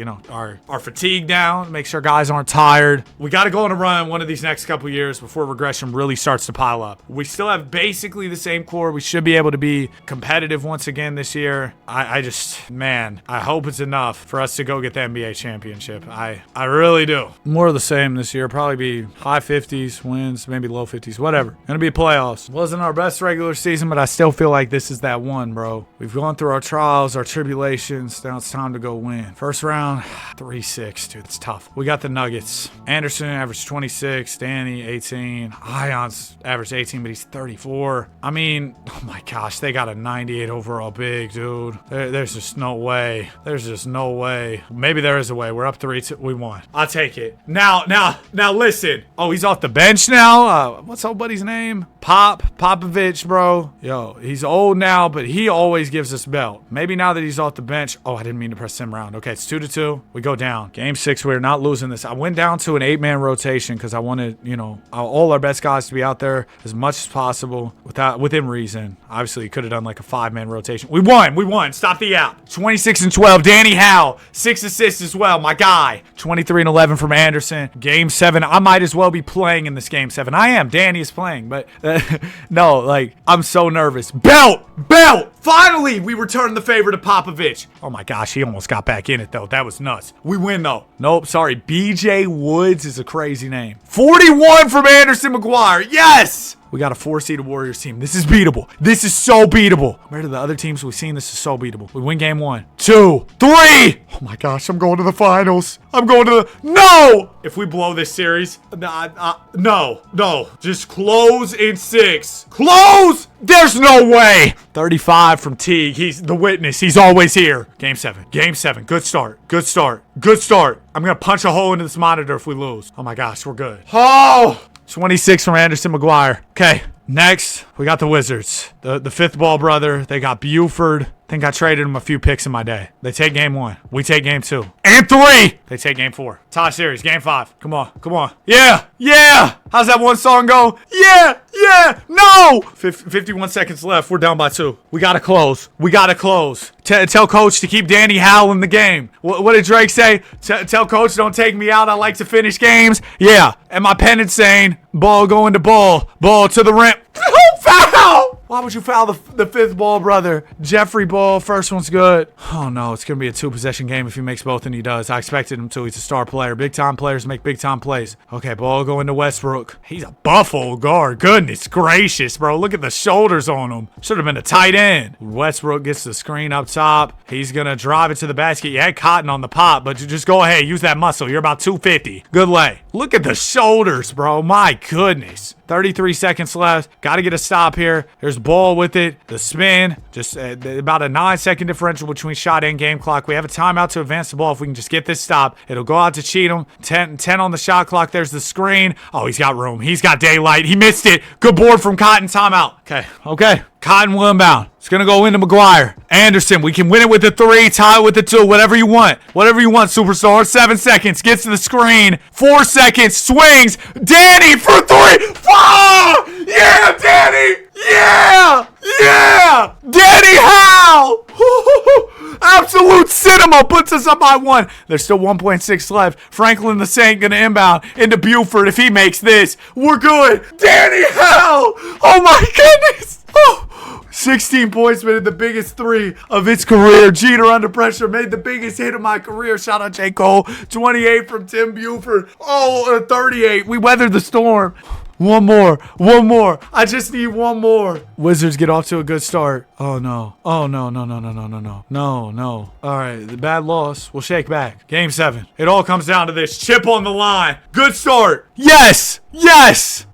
our fatigue down, make sure guys aren't tired. We got to go on a run one of these next couple years before regression really starts to pile up. We still have basically the same core. We should be able to be competitive once again this year. I hope it's enough for us to go get the NBA championship. I really do. More of the same this year. Probably be high 50s wins, maybe low 50s, whatever. Gonna be playoffs. Wasn't our best regular season, but I still feel like this is that one, bro. We've gone through our trials, our tribulations. Now it's time to go win. First round, 3-6, dude. It's tough. We got the Nuggets. Anderson averaged 26. Danny, 18. Ion's averaged 18, but he's 34. I mean, oh my gosh, they got a 98 overall big, dude. There's just no way. There's just no way. Maybe there is a way. We're up 3-2. We won. I'll take it. Now, listen. Oh, he's off the bench now? What's old buddy's name? Popovich, bro. Yo, he's old now, but he always gives us belt. Maybe now that he's off the bench. Oh, I didn't mean to press him around. Okay, it's 2-2. We go down. Game 6, we're not losing this. I went down to an 8-man rotation because I wanted, all our best guys to be out there as much as possible within reason. Obviously, you could have done like a 5-man rotation. We won. Stop the app. 26-12. Danny Howe, 6 assists as well. My guy. 23-11 from Anderson. Game 7. I might as well be playing in this game 7. I am. Danny is playing, but no, like I'm so nervous. Belt. Finally, we return the favor to Popovich. Oh my gosh, he almost got back in it though. That was nuts. We win though. Nope, sorry. BJ Woods is a crazy name. 41 from Anderson McGuire. Yes! We got a 4-seeded Warriors team. This is beatable. This is so beatable. Compared to the other teams we've seen, this is so beatable. We win game 1, 2, 3. Oh my gosh, I'm going to the finals. No! If we blow this series, no. Just close in 6. Close! There's no way. 35 from Teague. He's the witness. He's always here. Game 7. Good start. I'm going to punch a hole into this monitor if we lose. Oh my gosh, we're good. Oh! 26 from Anderson McGuire. Okay, next, we got the Wizards. The fifth ball brother. They got Buford. I think I traded them a few picks in my day. They take game 1. We take game 2. And 3. They take game 4. Tie series, game 5. Come on. Yeah. How's that one song go? Yeah. No. 51 seconds left. We're down by 2. We got to close. Tell coach to keep Danny Howe in the game. What did Drake say? Tell coach don't take me out. I like to finish games. Yeah. And my pen insane. Ball going to ball. Ball to the rim. Foul! Why would you foul the fifth ball, brother? Jeffrey Ball, first one's good. Oh, no, it's going to be a 2-possession game if he makes both, and he does. I expected him to. He's a star player. Big-time players make big-time plays. Okay, ball going to Westbrook. He's a buff old guard. Goodness gracious, bro. Look at the shoulders on him. Should have been a tight end. Westbrook gets the screen up top. He's going to drive it to the basket. You had Cotton on the pop, but you just go ahead. Use that muscle. You're about 250. Good lay. Look at the shoulders, bro. My goodness. 33 seconds left. Got to get a stop here. There's Ball with it. The spin. Just about a 9-second differential between shot and game clock. We have a timeout to advance the ball. If we can just get this stop, it'll go out to Cheatham. 10 on the shot clock. There's the screen. Oh, he's got room. He's got daylight. He missed it. Good board from Cotton. Timeout. Okay. Cotton will inbound. It's going to go into McGuire. Anderson, we can win it with the 3, tie it with the 2, whatever you want. Whatever you want, superstar. 7 seconds. Gets to the screen. 4 seconds. Swings. Danny for 3. Oh! Yeah, Danny! Yeah! Danny Howe! Absolute Cinema puts us up by 1. There's still 1.6 left. Franklin the Saint gonna inbound into Buford. If he makes this, we're good. Danny Howell! Oh my goodness! Oh. 16 points, made the biggest 3 of his career. Jeter under pressure made the biggest hit of my career. Shout out J. Cole. 28 from Tim Buford. 38. We weathered the storm. One more. I just need one more. Wizards get off to a good start. Oh no. No. All right, the bad loss. We'll shake back. Game 7. It all comes down to this. Chip on the line. Good start. Yes.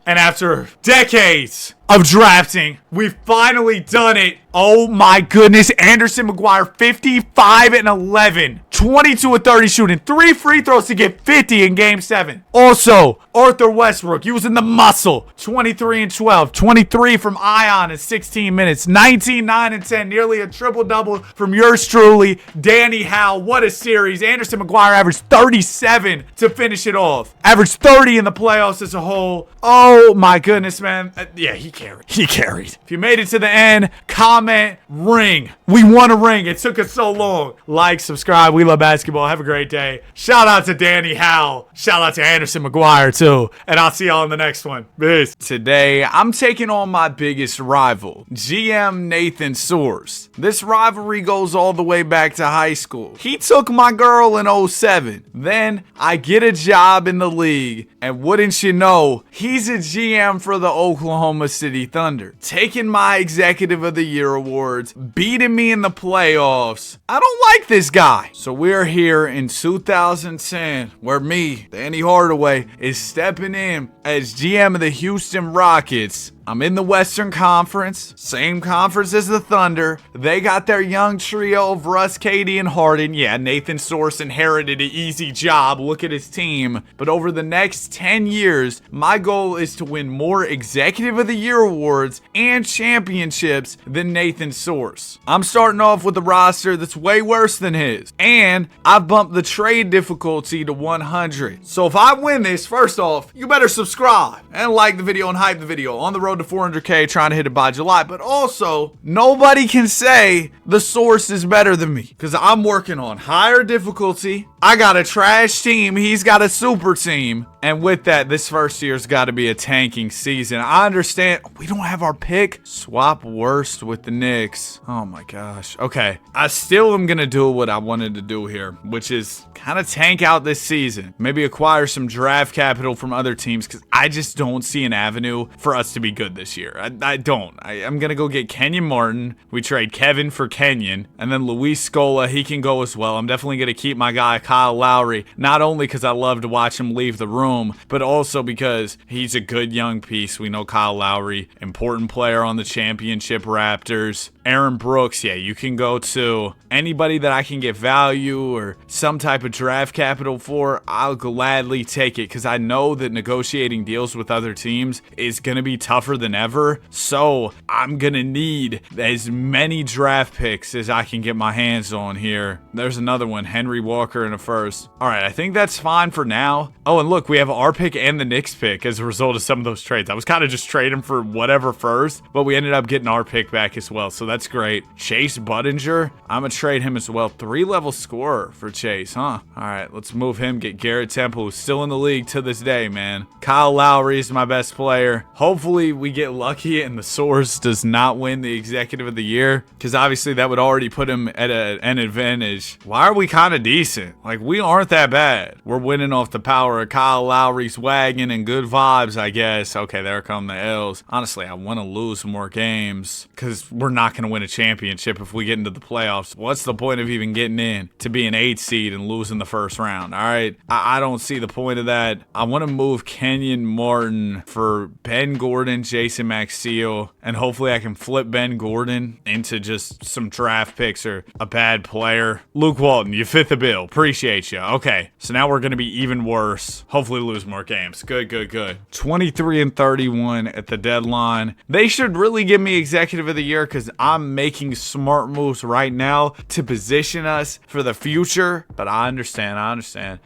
And after decades of drafting, we've finally done it. Oh my goodness. Anderson McGuire, 55 and 11. 22 of 30 shooting. 3 free throws to get 50 in game 7. Also, Arthur Westbrook using the muscle. 23 and 12. 23 from Ion in 16 minutes. 19, 9, and 10. Nearly a triple-double from yours truly, Danny Howell. What a series. Anderson McGuire averaged 37 to finish it off. Averaged 30 in the playoffs as a whole. Oh my goodness, man. Yeah, he carried. If you made it to the end, comment, ring. We won a ring. It took us so long. Like, subscribe. We love basketball. Have a great day. Shout out to Danny Howell. Shout out to Anderson McGuire too. And I'll see y'all in the next one. Peace. Today, I'm taking on my biggest rival, GM Nathan Source. This rivalry goes all the way back to high school. He took my girl in 07. Then I get a job in the league, and wouldn't you know, he's a GM for the Oklahoma City Thunder, taking my Executive of the Year awards, beating me in the playoffs. I don't like this guy. So we're here in 2010, where me, Danny Hardaway, is stepping in as GM of the Houston Rockets. I'm in the Western Conference, same conference as the Thunder. They got their young trio of Russ, KD, and Harden. Yeah, Nathan Source inherited an easy job. Look at his team. But over the next 10 years, my goal is to win more Executive of the Year awards and championships than Nathan Source. I'm starting off with a roster that's way worse than his. And I've bumped the trade difficulty to 100. So if I win this, first off, you better subscribe and like the video and hype the video. On the road to 400K, trying to hit it by July. But also, nobody can say the Source is better than me, because I'm working on higher difficulty. I got a trash team. He's got a super team. And with that, this first year's got to be a tanking season. I understand we don't have our pick. Swap worst with the Knicks. Oh my gosh. Okay. I still am going to do what I wanted to do here, which is kind of tank out this season. Maybe acquire some draft capital from other teams, because I just don't see an avenue for us to be good this year. I don't. I'm going to go get Kenyon Martin. We trade Kevin for Kenyon. And then Luis Scola, he can go as well. I'm definitely going to keep my guy Kyle Lowry, not only because I love to watch him leave the room, but also because he's a good young piece. We know Kyle Lowry, important player on the championship Raptors. Aaron Brooks, yeah, you can go to. Anybody that I can get value or some type of draft capital for, I'll gladly take it, because I know that negotiating deals with other teams is going to be tougher than ever. So I'm going to need as many draft picks as I can get my hands on here. There's another one, Henry Walker in a first. All right, I think that's fine for now. Oh, and look, we have our pick and the Knicks pick as a result of some of those trades. I was kind of just trading for whatever first, but we ended up getting our pick back as well. So that's great. Chase Budinger, I'm going to trade him as well. 3-level scorer for Chase, huh? All right, let's move him. Get Garrett Temple, who's still in the league to this day, man. Kyle Lowry is my best player. Hopefully we get lucky and the Source does not win the Executive of the Year, because obviously that would already put him at an advantage. Why are we kind of decent? Like, we aren't that bad. We're winning off the power of Kyle Lowry's wagon and good vibes, I guess. Okay, there come the L's. Honestly, I want to lose more games, because we're not going to win a championship if we get into the playoffs. What's the point of even getting in to be an 8 seed and losing the first round? All right, I don't see the point of that. I want to move Kenyon Martin for Ben Gordon, Jason Maxiell, and hopefully I can flip Ben Gordon into just some draft picks or a bad player. Luke Walton, you fit the bill. Appreciate you. Okay, so now we're going to be even worse. Hopefully lose more games. Good. 23 and 31 at the deadline. They should really give me Executive of the Year, because I'm making smart moves right now to position us for the future. But I understand.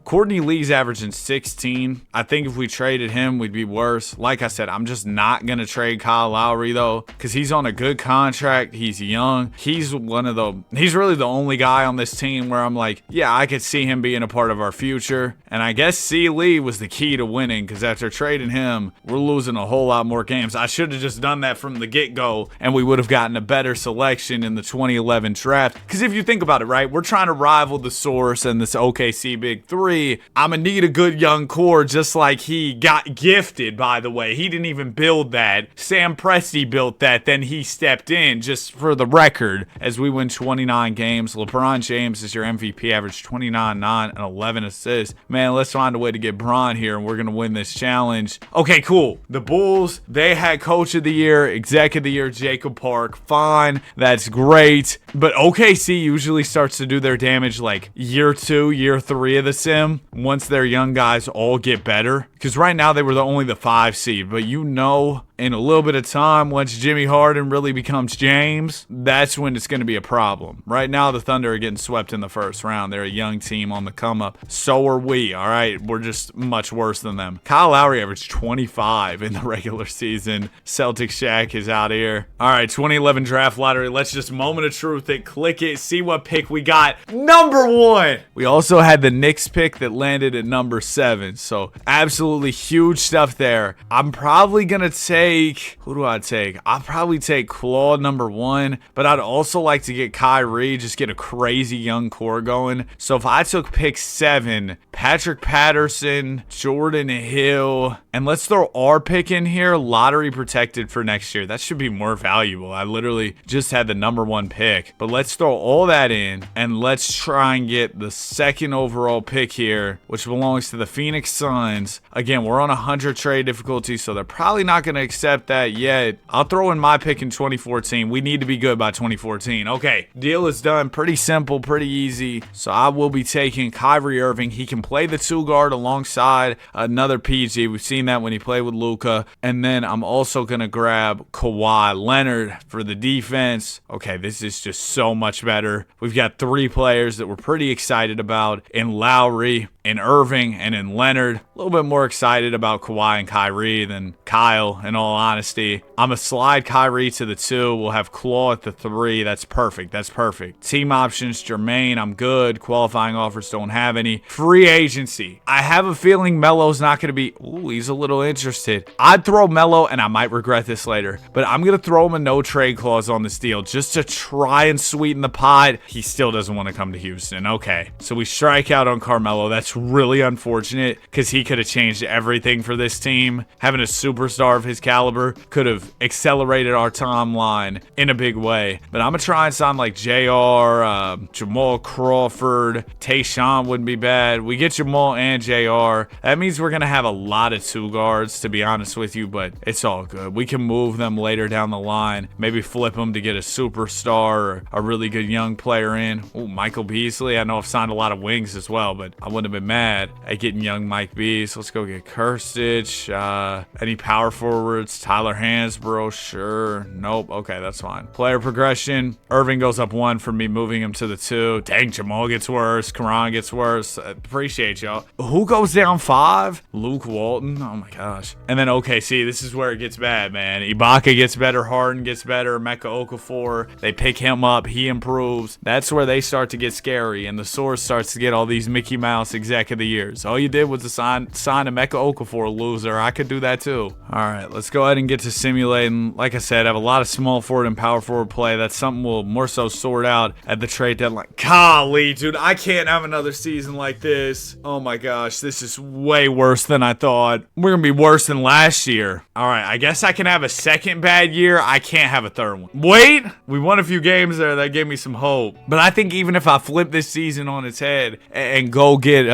Courtney Lee's averaging 16. I think if we traded him, we'd be worse. Like I said, I'm just not going to trade Kyle Lowry, though, because he's on a good contract. He's young. He's really the only guy on this team where I'm like, yeah, I could see him being a part of our future. And I guess C. Lee was the key to winning, because after trading him, we're losing a whole lot more games. I should have just done that from the get-go, and we would have gotten a better selection in the 2011 draft. Because if you think about it, right, we're trying to rival the Source and this OKC Big Three. I'm going to need a good young core, just like he got gifted, by the way. He didn't even build that. Sam Presti built that, then he stepped in, just for the record, as we win 29 games. LeBron James is your MVP, average 29, 9, and 11 assists. Man, let's find a way to get Bron here, and we're going to win this challenge. Okay, cool. The Bulls, they had Coach of the Year, Exec of the Year, Jacob Park. Fine, that's great. But OKC usually starts to do their damage like year 2, year 3 of the sim, once their young guys all get better. Because right now they were only the 5 seed, but you know, in a little bit of time, once Jimmy Harden really becomes James, that's when it's going to be a problem. Right now, the Thunder are getting swept in the first round. They're a young team on the come up. So are we, all right? We're just much worse than them. Kyle Lowry averaged 25 in the regular season. Celtics Shaq is out here. All right, 2011 draft lottery. Let's just moment of truth it, click it, see what pick we got. Number 1. We also had the Knicks pick that landed at number 7. So absolutely huge stuff there. I'm probably going to take, who do I take? I'll probably take Claude number 1, but I'd also like to get Kyrie, just get a crazy young core going. So if I took pick 7, Patrick Patterson, Jordan Hill, and let's throw our pick in here, lottery protected for next year. That should be more valuable. I literally just had the number 1 pick, but let's throw all that in and let's try and get the 2nd overall pick here, which belongs to the Phoenix Suns. Again, we're on 100 trade difficulty, so they're probably not going to accept that yet. I'll throw in my pick in 2014. We need to be good by 2014. Okay, deal is done. Pretty simple, pretty easy. So I will be taking Kyrie Irving. He can play the 2 guard alongside another PG. We've seen that when he played with Luka. And then I'm also going to grab Kawhi Leonard for the defense. Okay, this is just so much better. We've got 3 players that we're pretty excited about in Lowry, in Irving, and in Leonard. A little bit more excited about Kawhi and Kyrie than Kyle, in all honesty. I'm going to slide Kyrie to the 2. We'll have Claw at the 3. That's perfect. That's perfect. Team options, Jermaine, I'm good. Qualifying offers, don't have any. Free agency. I have a feeling Melo's not going to be... Ooh, he's a little interested. I'd throw Melo, and I might regret this later, but I'm going to throw him a no trade clause on this deal just to try and sweeten the pot. He still doesn't want to come to Houston. Okay, so we strike out on Carmelo. That's really unfortunate because he could have changed everything for this team. Having a superstar of his caliber could have accelerated our timeline in a big way. But I'm going to try and sign like JR, Jamal Crawford, Tayshaun wouldn't be bad. We get Jamal and JR. That means we're going to have a lot of 2 guards, to be honest with you, but it's all good. We can move them later down the line. Maybe flip them to get a superstar or a really good young player in. Oh, Michael Beasley. I know I've signed a lot of wings as well, but I wouldn't have been mad at getting young Mike B. So let's go get Kirstich. Any power forwards? Tyler Hansbrough, sure. Nope. Okay, that's fine. Player progression. Irving goes up 1 for me moving him to the 2. Dang, Jamal gets worse. Karan gets worse. Appreciate y'all. Who goes down 5? Luke Walton. Oh my gosh. And then OKC, this is where it gets bad, man. Ibaka gets better. Harden gets better. Mecca Okafor. They pick him up. He improves. That's where they start to get scary. And the Source starts to get all these Mickey Mouse Exec of the Years. All you did was sign a Mecca Okafor, loser. I could do that too. All right, let's go ahead and get to simulating. Like I said, I have a lot of small forward and power forward play. That's something we'll more so sort out at the trade deadline. Golly, dude, I can't have another season like this. Oh my gosh, this is way worse than I thought. We're gonna be worse than last year. All right, I guess I can have a second bad year. I can't have a third one. Wait, we won a few games there. That gave me some hope. But I think even if I flip this season on its head and go get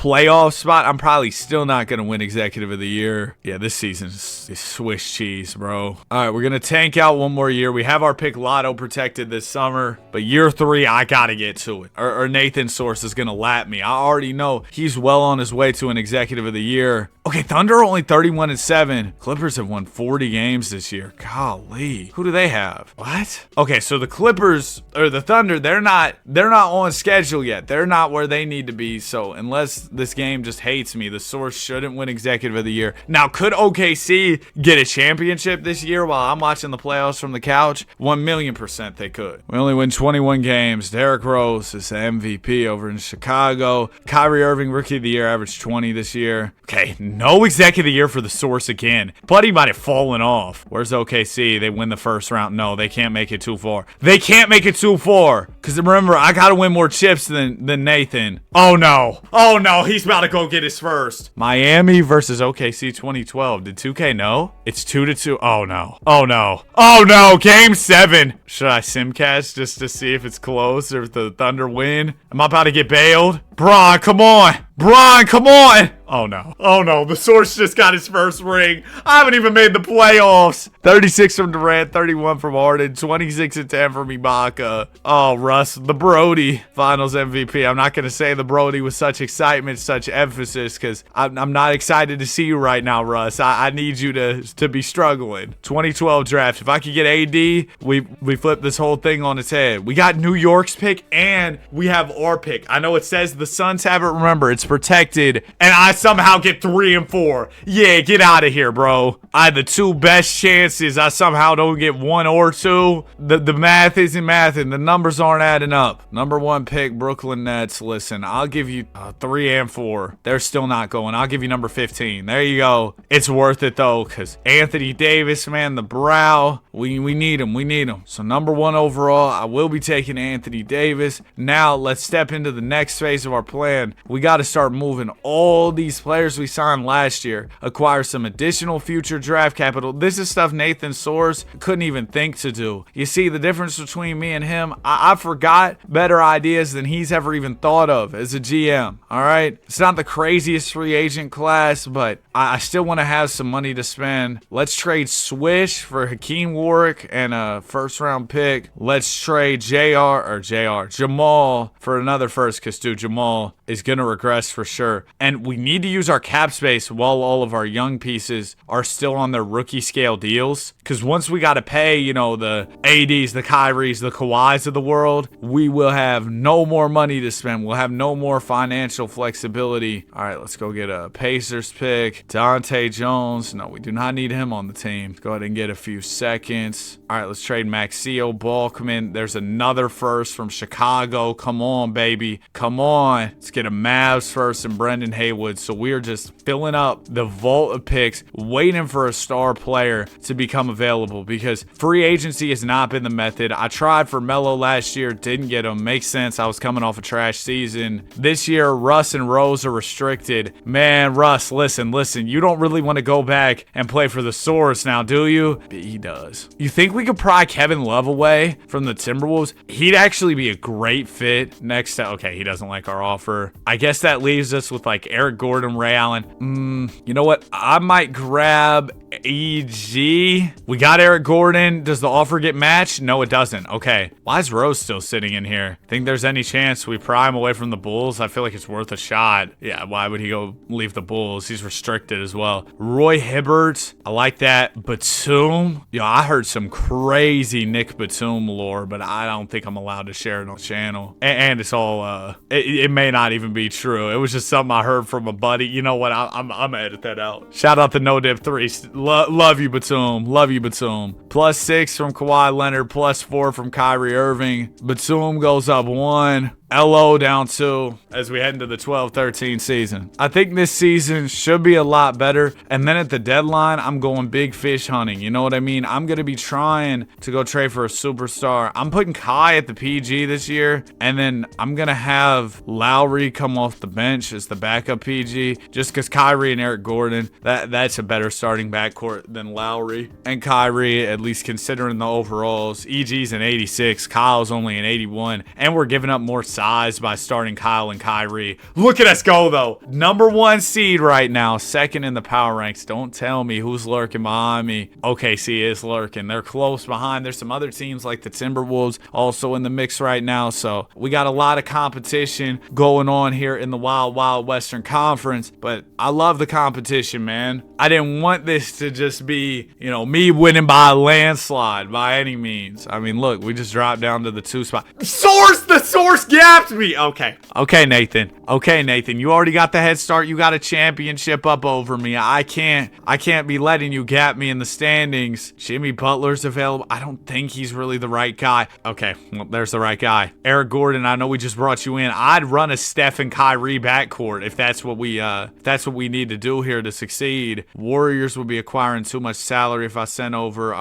playoff spot, I'm probably still not going to win Executive of the Year. Yeah, this season is Swiss cheese, bro. All right, we're going to tank out one more year. We have our pick lotto protected this summer, but year 3, I got to get to it. Or Nathan Source is going to lap me. I already know he's well on his way to an Executive of the Year. Okay, Thunder are only 31-7. Clippers have won 40 games this year. Golly. Who do they have? What? Okay, so the Clippers or the Thunder, they're not on schedule yet. They're not where they need to be. So unless this game just hates me, the Source shouldn't win Executive of the Year. Now, could OKC get a championship this year while I'm watching the playoffs from the couch? 1,000,000% they could. We only win 21 games. Derrick Rose is the MVP over in Chicago. Kyrie Irving, Rookie of the Year, averaged 20 this year. Okay, no Executive of the Year for the Source again. Buddy might have fallen off. Where's OKC? They win the first round. No, they can't make it too far. They can't make it too far. Because remember, I got to win more chips than Nathan. Oh, no. Oh, no. He's about to go get his first. Miami versus OKC 2012. Did 2K know? It's 2-2. Oh, no. Oh, no. Oh, no. Game 7. Should I simcast just to see if it's close or if the Thunder win? Am I about to get bailed? Bron, come on. Bron, come on. Oh, no. Oh, no. The Source just got his first ring. I haven't even made the playoffs. 36 from Durant, 31 from Harden, 26-10 from Ibaka. Oh, Russ, the Brody Finals MVP. I'm not going to say the Brody with such excitement, such emphasis, because I'm not excited to see you right now, Russ. I need you to be struggling. 2012 draft. If I could get AD, we flip this whole thing on its head. We got New York's pick, and we have our pick. I know it says the Suns have it. Remember, it's protected, and I somehow get 3 and 4. Yeah, get out of here, bro. I had the 2 best chances. I somehow don't get 1 or 2. The math isn't mathing. The numbers aren't adding up. Number 1 pick, Brooklyn Nets. Listen, I'll give you 3 and 4. They're still not going. I'll give you number 15. There you go. It's worth it, though, because Anthony Davis, man, the brow, we need him. We need him. So number 1 overall, I will be taking Anthony Davis. Now, let's step into the next phase of our plan. We got to start moving all these players we signed last year, acquire some additional future draft capital. This is stuff Nathan Source couldn't even think to do. You see, the difference between me and him, I forgot better ideas than he's ever even thought of as a GM. All right, it's not the craziest free agent class, but I still want to have some money to spend. Let's trade Swish for Hakeem Warwick and a first-round pick. Let's trade Jamal for another first, because dude, Jamal is going to regress for sure. And we need to use our cap space while all of our young pieces are still on their rookie scale deals. Because once we got to pay, you know, the ADs, the Kyries, the Kawhis of the world, we will have no more money to spend. We'll have no more financial flexibility. All right, let's go get a Pacers pick. Dante Jones. No, we do not need him on the team. Go ahead and get a few seconds. All right, let's trade Maxio Balkman. There's another first from Chicago. Come on, baby. Come on. Let's get a Mavs first and Brendan Haywood. So we're just filling up the vault of picks, waiting for a star player to become available, because free agency has not been the method. I tried for Melo last year, didn't get him. Makes sense. I was coming off a trash season. This year, Russ and Rose are restricted. Man, Russ, listen. You don't really want to go back and play for the Source now, do you? He does. You think we could pry Kevin Love away from the Timberwolves? He'd actually be a great fit next to... Okay, he doesn't like our offer. I guess that leaves us with like Eric Gordon, Ray Allen. You know what? I might grab EG. We got Eric Gordon. Does the offer get matched? No, it doesn't. Okay. Why is Rose still sitting in here? Think there's any chance we pry him away from the Bulls? I feel like it's worth a shot. Yeah, why would he go leave the Bulls? He's restricted as well. Roy Hibbert. I like that. Batum. Yo, I heard some crazy Nick Batum lore, but I don't think I'm allowed to share it on the channel. And it's all, it may not even be true. It was just something I heard from a buddy. You know what? I'm gonna edit that out. Shout out to No Dip 3. Love you, Batum. Love you, Batum. +6 from Kawhi Leonard, +4 from Kyrie Irving. Batum goes up 1. LO down 2 as we head into the 12-13 season. I think this season should be a lot better. And then at the deadline, I'm going big fish hunting. You know what I mean? I'm going to be trying to go trade for a superstar. I'm putting Kai at the PG this year. And then I'm going to have Lowry come off the bench as the backup PG. Just because Kyrie and Eric Gordon, that's a better starting backcourt than Lowry and Kyrie, at least considering the overalls. EG's an 86. Kyle's only an 81. And we're giving up more size size by starting Kyle and Kyrie. Look at us go, though. #1 seed right now, second in the power ranks. Don't tell me who's lurking behind me. OKC is lurking. They're close behind. There's some other teams like the Timberwolves also in the mix right now. So we got a lot of competition going on here in the Wild Wild Western Conference. But I love the competition, man. I didn't want this to just be, me winning by a landslide by any means. I mean, look, we just dropped down to the 2 spot. The source gapped me. Okay, Nathan. You already got the head start. You got a championship up over me. I can't be letting you gap me in the standings. Jimmy Butler's available. I don't think he's really the right guy. Okay, well, there's the right guy. Eric Gordon, I know we just brought you in. I'd run a Steph and Kyrie backcourt if that's what we need to do here to succeed. Warriors would be acquiring too much salary if I send over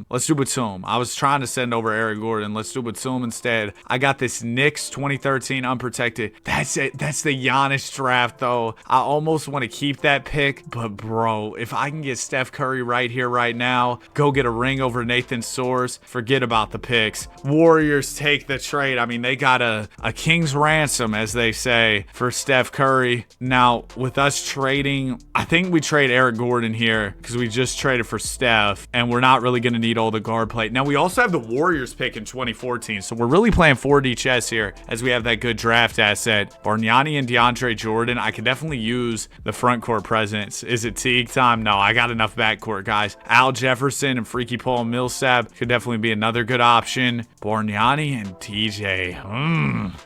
let's do Batum. I was trying to send over Eric Gordon. Let's do Batum instead. I got this Knicks 2013 unprotected. That's it. That's the Giannis draft, though. I almost want to keep that pick, but bro, if I can get Steph Curry right here, right now, go get a ring over Nathan Soares, forget about the picks. Warriors take the trade. I mean, they got a king's ransom, as they say, for Steph Curry. Now, with us trading, I think we trade Eric Gordon here because we just traded for Steph, and we're not really going to need all the guard play. Now, we also have the Warriors pick in 2014, so we're really playing 4D chess here as we have that good draft asset. Bargnani and DeAndre Jordan, I could definitely use the front court presence. Is it Teague time? No, I got enough backcourt guys. Al Jefferson and Freaky Paul Millsap could definitely be another good option. Bargnani and TJ.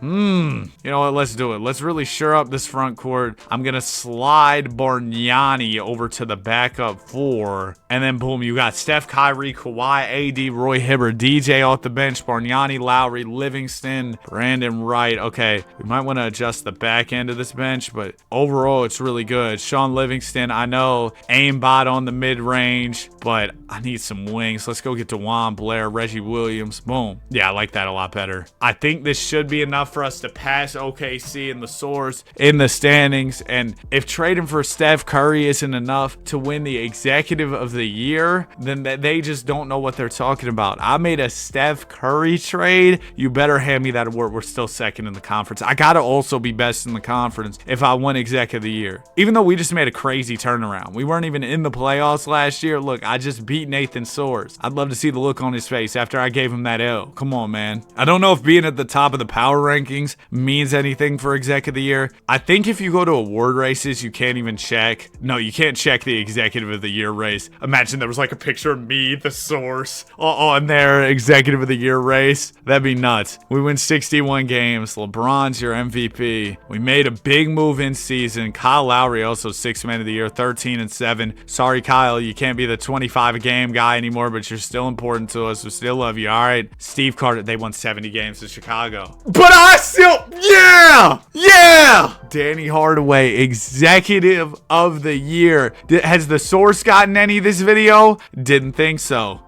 You know what? Let's do it. Let's really shore up this front court. I'm going to slide Bargnani over to the backup 4. And then boom, you got Steph, Kyrie, Kawhi, AD, Roy Hibbert, DJ off the bench, Bargnani, Lowry, Livingston, Brandon Wright. Okay, we might want to adjust the back end of this bench, but overall, it's really good. Sean Livingston, I know, aimbot on the mid-range, but I need some wings. Let's go get DeJuan Blair, Reggie Williams. Boom. Yeah, I like that a lot better. I think this should be enough for us to pass OKC in the source in the standings, and if trading for Steph Curry isn't enough to win the Executive of the Year, then they just don't know what they're talking about. I made a Steph Curry trade. You better hand me that award. We're still second in the conference. I gotta also be best in the conference if I win Exec of the Year. Even though we just made a crazy turnaround. We weren't even in the playoffs last year. Look, I just beat Nathan Soares. I'd love to see the look on his face after I gave him that L. Come on, man. I don't know if being at the top of the power rankings means anything for Exec of the Year. I think if you go to award races, you can't even check. No, you can't check the Executive of the Year race. Imagine there was like a picture of me, the source, on their Executive of the Year race. That'd be nuts. We win 61 games. LeBron's your MVP. We made a big move in season. Kyle Lowry also 6th man of the year, 13-7. Sorry, Kyle, you can't be the 25 a game guy anymore, but you're still important to us. We still love you. All right. Steve Carter, they won 70 games in Chicago. But I still, yeah. Danny Hardaway, Executive of the Year. Has the source gotten any of this video? Didn't think so.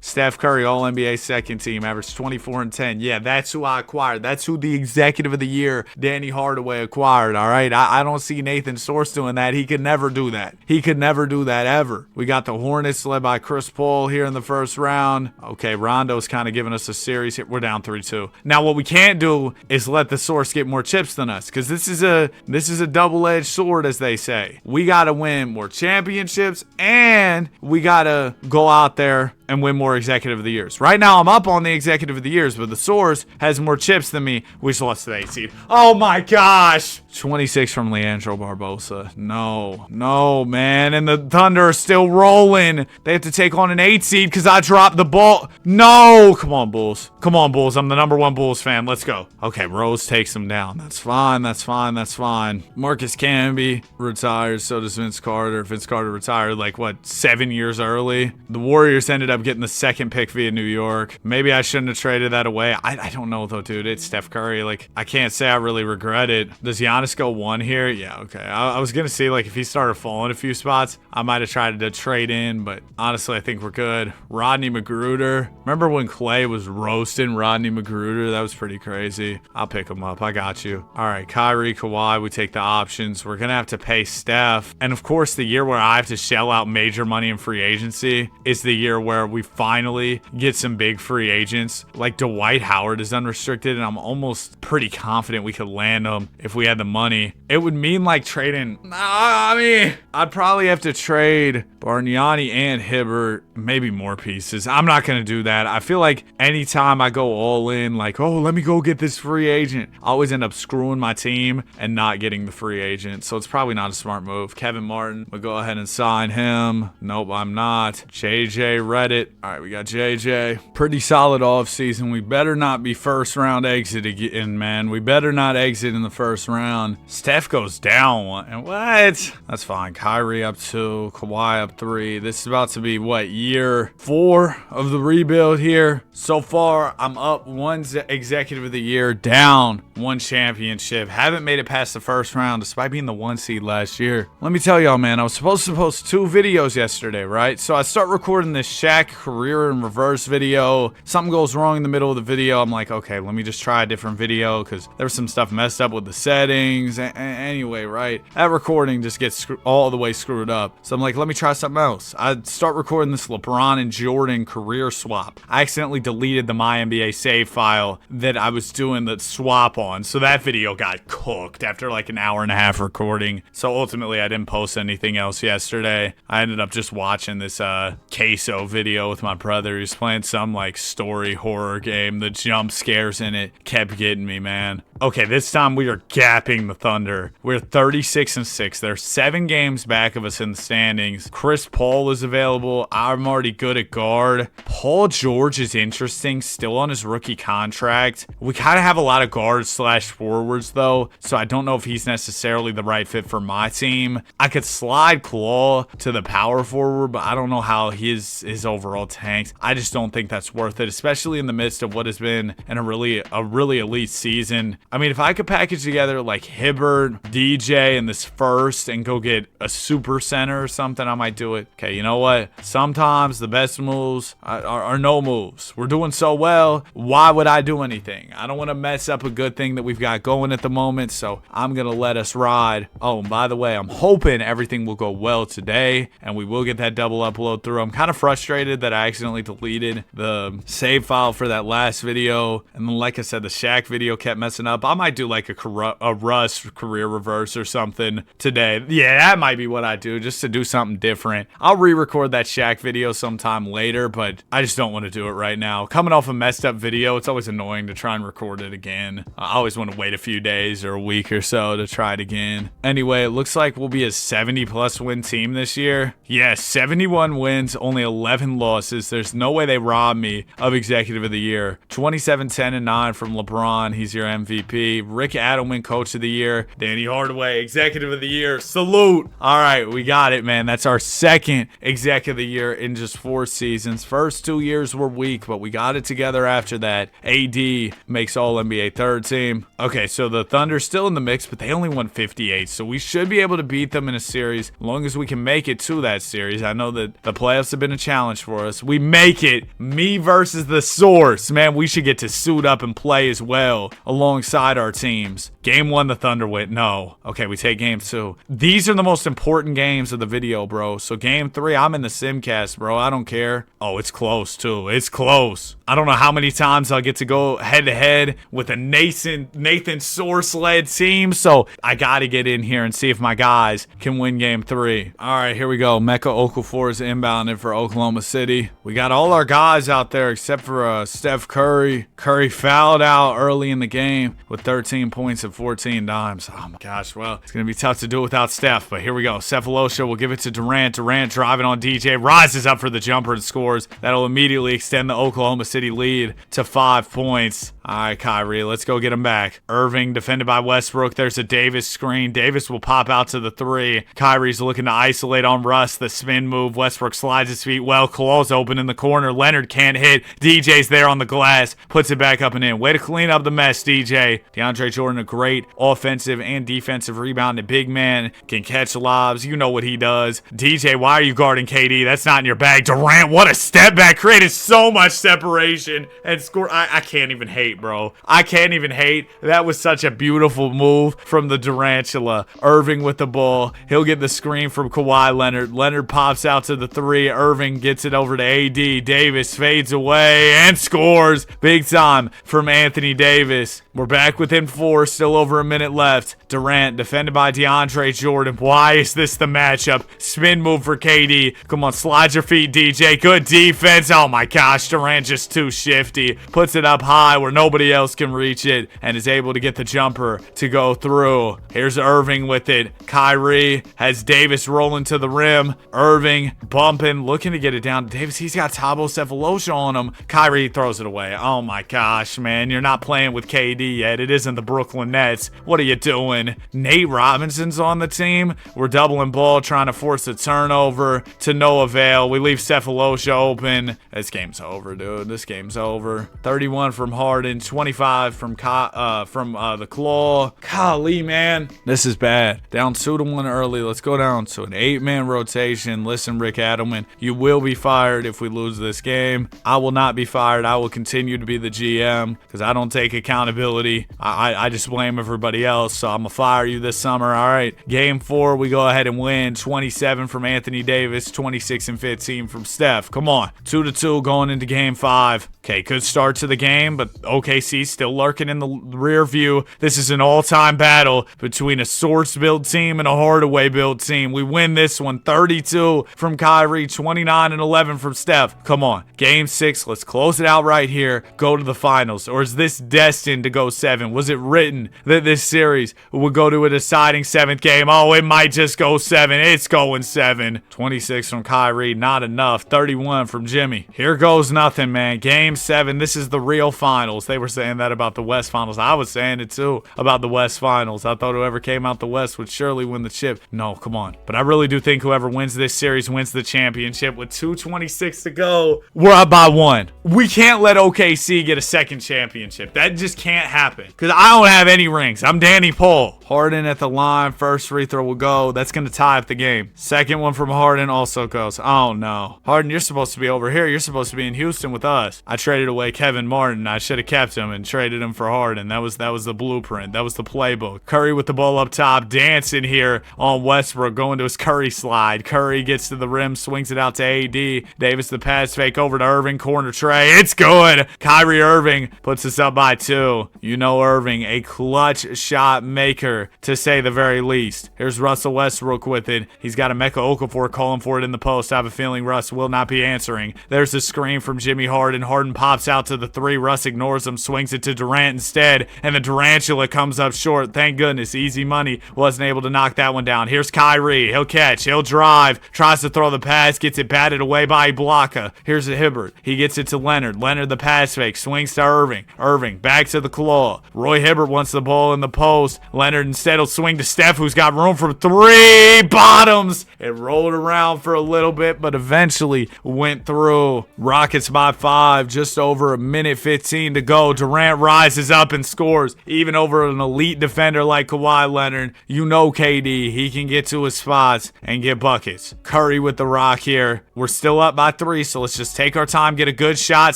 Steph Curry, All NBA second team, averaged 24 and 10. Yeah, that's who I acquired. That's who the Executive of the Year, Danny Hardaway, acquired. All right. I don't see Nathan Source doing that. He could never do that. He could never do that ever. We got the Hornets led by Chris Paul here in the first round. Okay, Rondo's kind of giving us a series here. We're down 3-2. Now, what we can't do is let the Source get more chips than us, because this is a double-edged sword, as they say. We got to win more championships, and we got to go out there and win more Executive of the Years. Right now, I'm up on the Executive of the Years, but the Source has more chips than me, which lost to the 8th seed. Oh my gosh! 26 from Leandro Barbosa. No, man. And the Thunder are still rolling. They have to take on an 8th seed because I dropped the ball. No! Come on, Bulls. I'm the #1 Bulls fan. Let's go. Okay, Rose takes him down. That's fine. Marcus Camby retired. So does Vince Carter. Vince Carter retired 7 years early. The Warriors ended up getting the 2nd pick via New York. Maybe I shouldn't have traded that away. I don't know, though, dude. It's Steph Curry. I can't say I really regret it. Does Giannis go 1 here? Yeah, okay. I was going to see, if he started falling a few spots, I might have tried to trade in, but honestly, I think we're good. Rodney McGruder. Remember when Clay was roasting Rodney McGruder? That was pretty crazy. I'll pick him up. I got you. All right, right, Kyrie, Kawhi, we take the options. We're going to have to pay Steph. And of course, the year where I have to shell out major money in free agency is the year where we finally get some big free agents. Like Dwight Howard is unrestricted, and I'm almost pretty confident we could land him if we had the money. It would mean like trading. I'd probably have to trade Bargnani and Hibbert, maybe more pieces. I'm not going to do that. I feel like anytime I go all in, like, oh, let me go get this free agent, I always end up screwing my team and not getting the free agent. So it's probably not a smart move. Kevin Martin, we'll go ahead and sign him. Nope, I'm not. JJ Reddit. All right, we got JJ. Pretty solid offseason. We better not be first round exit again, man. We better not exit in the first round. Steph goes down one. And what? That's fine. Kyrie up 2, Kawhi up 3. This is about to be, what, year 4 of the rebuild here. So far, I'm up 1 executive of the year, down 1 championship. Haven't made it past the first round despite being the 1 seed last year. Let me tell y'all, man, I was supposed to post 2 videos yesterday, right? So I start recording this Shaq career in reverse video. Something goes wrong in the middle of the video. I'm like, okay, let me just try a different video because there was some stuff messed up with the settings. Anyway, right? That recording just gets all the way screwed up. So I'm like, let me try something else. I start recording this LeBron and Jordan career swap. I accidentally deleted the MyNBA save file that I was doing the swap on. So that video got cooked after like an hour and a half recording. So ultimately, I didn't post anything else yesterday. I ended up just watching this queso video with my brother. He's playing some like story horror game. The jump scares in it kept getting me, man. Okay, this time we are gapping the Thunder. We're 36-6. They're 7 games back of us in the standings. Chris Paul is available. I'm already good at guard. Paul George is interesting, still on his rookie contract. We kind of have a lot of guards / forwards though, so I don't know if he's necessarily the right fit for my team. I could slide Claw to the power forward, but I don't know how his overall tanks. I just don't think that's worth it, especially in the midst of what has been a really elite season. I mean, if I could package together like Hibbert, DJ in this first and go get a super center or something, I might do it. Okay, you know what? Sometimes the best moves are no moves. We're doing so well. Why would I do anything? I don't want to mess up a good thing that we've got going at the moment, so I'm going to let us ride. Oh, and by the way, I'm hoping everything will go well today and we will get that double upload through. I'm kind of frustrated that I accidentally deleted the save file for that last video. And then, like I said, the Shaq video kept messing up. I might do like a Russ career reverse or something today. Yeah, that might be what I do, just to do something different. I'll re-record that Shaq video sometime later, but I just don't want to do it right now. Coming off a messed up video, it's always annoying to try and record it again. I always want to wait a few days or a week or so to try it again. Anyway, it looks like we'll be a 70+ win team this year. Yeah, 71 wins, only 11 losses. There's no way they rob me of executive of the year. 27-10-9 from LeBron. He's your MVP. Rick Adelman, coach of the year. Danny Hardaway, executive of the year. Salute. All right, we got it, man. That's our second exec of the year in just 4 seasons. First 2 years were weak, but we got it together after that. AD makes All-NBA 3rd team. Okay, so the Thunder's still in the mix, but they only won 58, so we should be able to beat them in a series as long as we can make it to that series. I know that the playoffs have been a challenge for us. We make it. Me versus the Source. Man, we should get to suit up and play as well alongside our teams. Game 1, the Thunder win. No. Okay, we take game 2. These are the most important games of the video, bro. So game 3, I'm in the Simcast, bro. I don't care. Oh, it's close, too. It's close. I don't know how many times I'll get to go head-to-head with a Nathan Source-led team, so I got to get in here and see if my guys can win game 3. All right, here we go. Mecca Okafor is inbounded for Oklahoma City. We got all our guys out there except for Steph Curry. Curry fouled out early in the game with 13 points and 14 dimes. Oh, my gosh. Well, it's going to be tough to do it without Steph, but here we go. Cephalosha will give it to Durant. Durant driving on DJ. Rises up for the jumper and scores. That'll immediately extend the Oklahoma City lead to 5 points. All right, Kyrie, let's go get him back. Irving defended by Westbrook. There's a Davis screen. Davis will pop out to the 3. Kyrie's looking to isolate on Russ. The spin move. Westbrook slides his feet well. Claw's open in the corner. Leonard can't hit. DJ's there on the glass. Puts it back up and in. Way to clean up the mess, DJ. DeAndre Jordan, a great offensive and defensive rebounding big man. Can catch lobs. You know what he does. DJ, why are you guarding KD? That's not in your bag. Durant, what a step back. Created so much separation and score. I can't even hate, bro. I can't even hate. That was such a that beautiful move from the Durantula. Irving with the ball. He'll get the screen from Kawhi Leonard. Leonard pops out to the 3. Irving gets it over to AD. Davis fades away and scores. Big time from Anthony Davis. We're back within 4. Still over a minute left. Durant defended by DeAndre Jordan. Why is this the matchup? Spin move for KD. Come on, slide your feet, DJ. Good defense. Oh my gosh, Durant just too shifty. Puts it up high where nobody else can reach it and is able to get the jumper to go through. Here's Irving with it. Kyrie has Davis rolling to the rim. Irving bumping, looking to get it down to Davis. He's got Thabo Sefolosha on him. Kyrie throws it away. Oh my gosh, man. You're not playing with KD yet. It isn't the Brooklyn Nets. What are you doing? Nate Robinson's on the team. We're doubling ball, trying to force a turnover to no avail. We leave Sefolosha open. This game's over, dude. This game's over. 31 from Harden, 25 from the Claw. Golly, man. This is bad. Down 2-1 early. Let's go down to an 8-man rotation. Listen, Rick Adelman, you will be fired if we lose this game. I will not be fired. I will continue to be the GM because I don't take accountability. I just blame everybody else, so I'm going to fire you this summer. All right, game 4, we go ahead and win. 27 from Anthony Davis, 26 and 15 from Steph. Come on, 2-2 going into game 5. Okay, good start to the game, but OKC still lurking in the rear view. This is an all-time battle between a Source-built team and a Hardaway-built team. We win this one, 32 from Kyrie, 29 and 11 from Steph. Come on, game 6, let's close it out right here, go to the finals. Or is this destined to go 7? Was it written that this series would go to a deciding 7th game? Oh, it might just go 7. It's going 7. 26 from Kyrie, not enough. 31 from Jimmy. Here goes nothing, man. Game 7, this is the real finals. They were saying that about the West Finals. I was saying it too about the West Finals. I thought whoever came out the West would surely win the chip. No, come on. But I really do think whoever wins this series wins the championship. With 2:26 to go, we're up by 1. We can't let OKC get a second championship. That just can't happen because I don't have any rings. I'm Danny Paul. Harden at the line. First free throw will go. That's going to tie up the game. Second one from Harden also goes. Oh, no. Harden, you're supposed to be over here. You're supposed to be in Houston with us. I traded away Kevin Martin. I should have kept him and traded him for Harden. That was the blueprint. That was the playbook. Curry with the ball up top, dancing here on Westbrook, going to his Curry slide. Curry gets to the rim, swings it out to AD. Davis the pass fake over to Irving, corner tray. It's good. Kyrie Irving puts us up by 2. You know Irving, a clutch shot maker to say the very least. Here's Russell Westbrook with it. He's got a Emeka Okafor calling for it in the post. I have a feeling Russ will not be answering. There's a screen from Jimmy Harden. Harden pops out to the 3. Russ ignores him, swings it to Durant instead, and the Durantula comes up short. Thank goodness. Easy money wasn't able to knock that one down. Here's Kyrie. He'll catch. He'll drive. Tries to throw the pass. Gets it batted away by Ibaka. Here's a Hibbert. He gets it to Leonard. Leonard the pass fake. Swings to Irving. Irving back to the Claw. Roy Hibbert wants the ball in the post. Leonard instead will swing to Steph, who's got room for 3. Bottoms. It rolled around for a little bit, but eventually went through. Rockets by 5. Just over a minute 15 to go. Durant rises up and scores. Even over an elite defender like Kawhi Leonard. You know KD. He can get to his spots and get buckets. Curry with the rock here. We're still up by 3, so let's just take our time, get a good shot.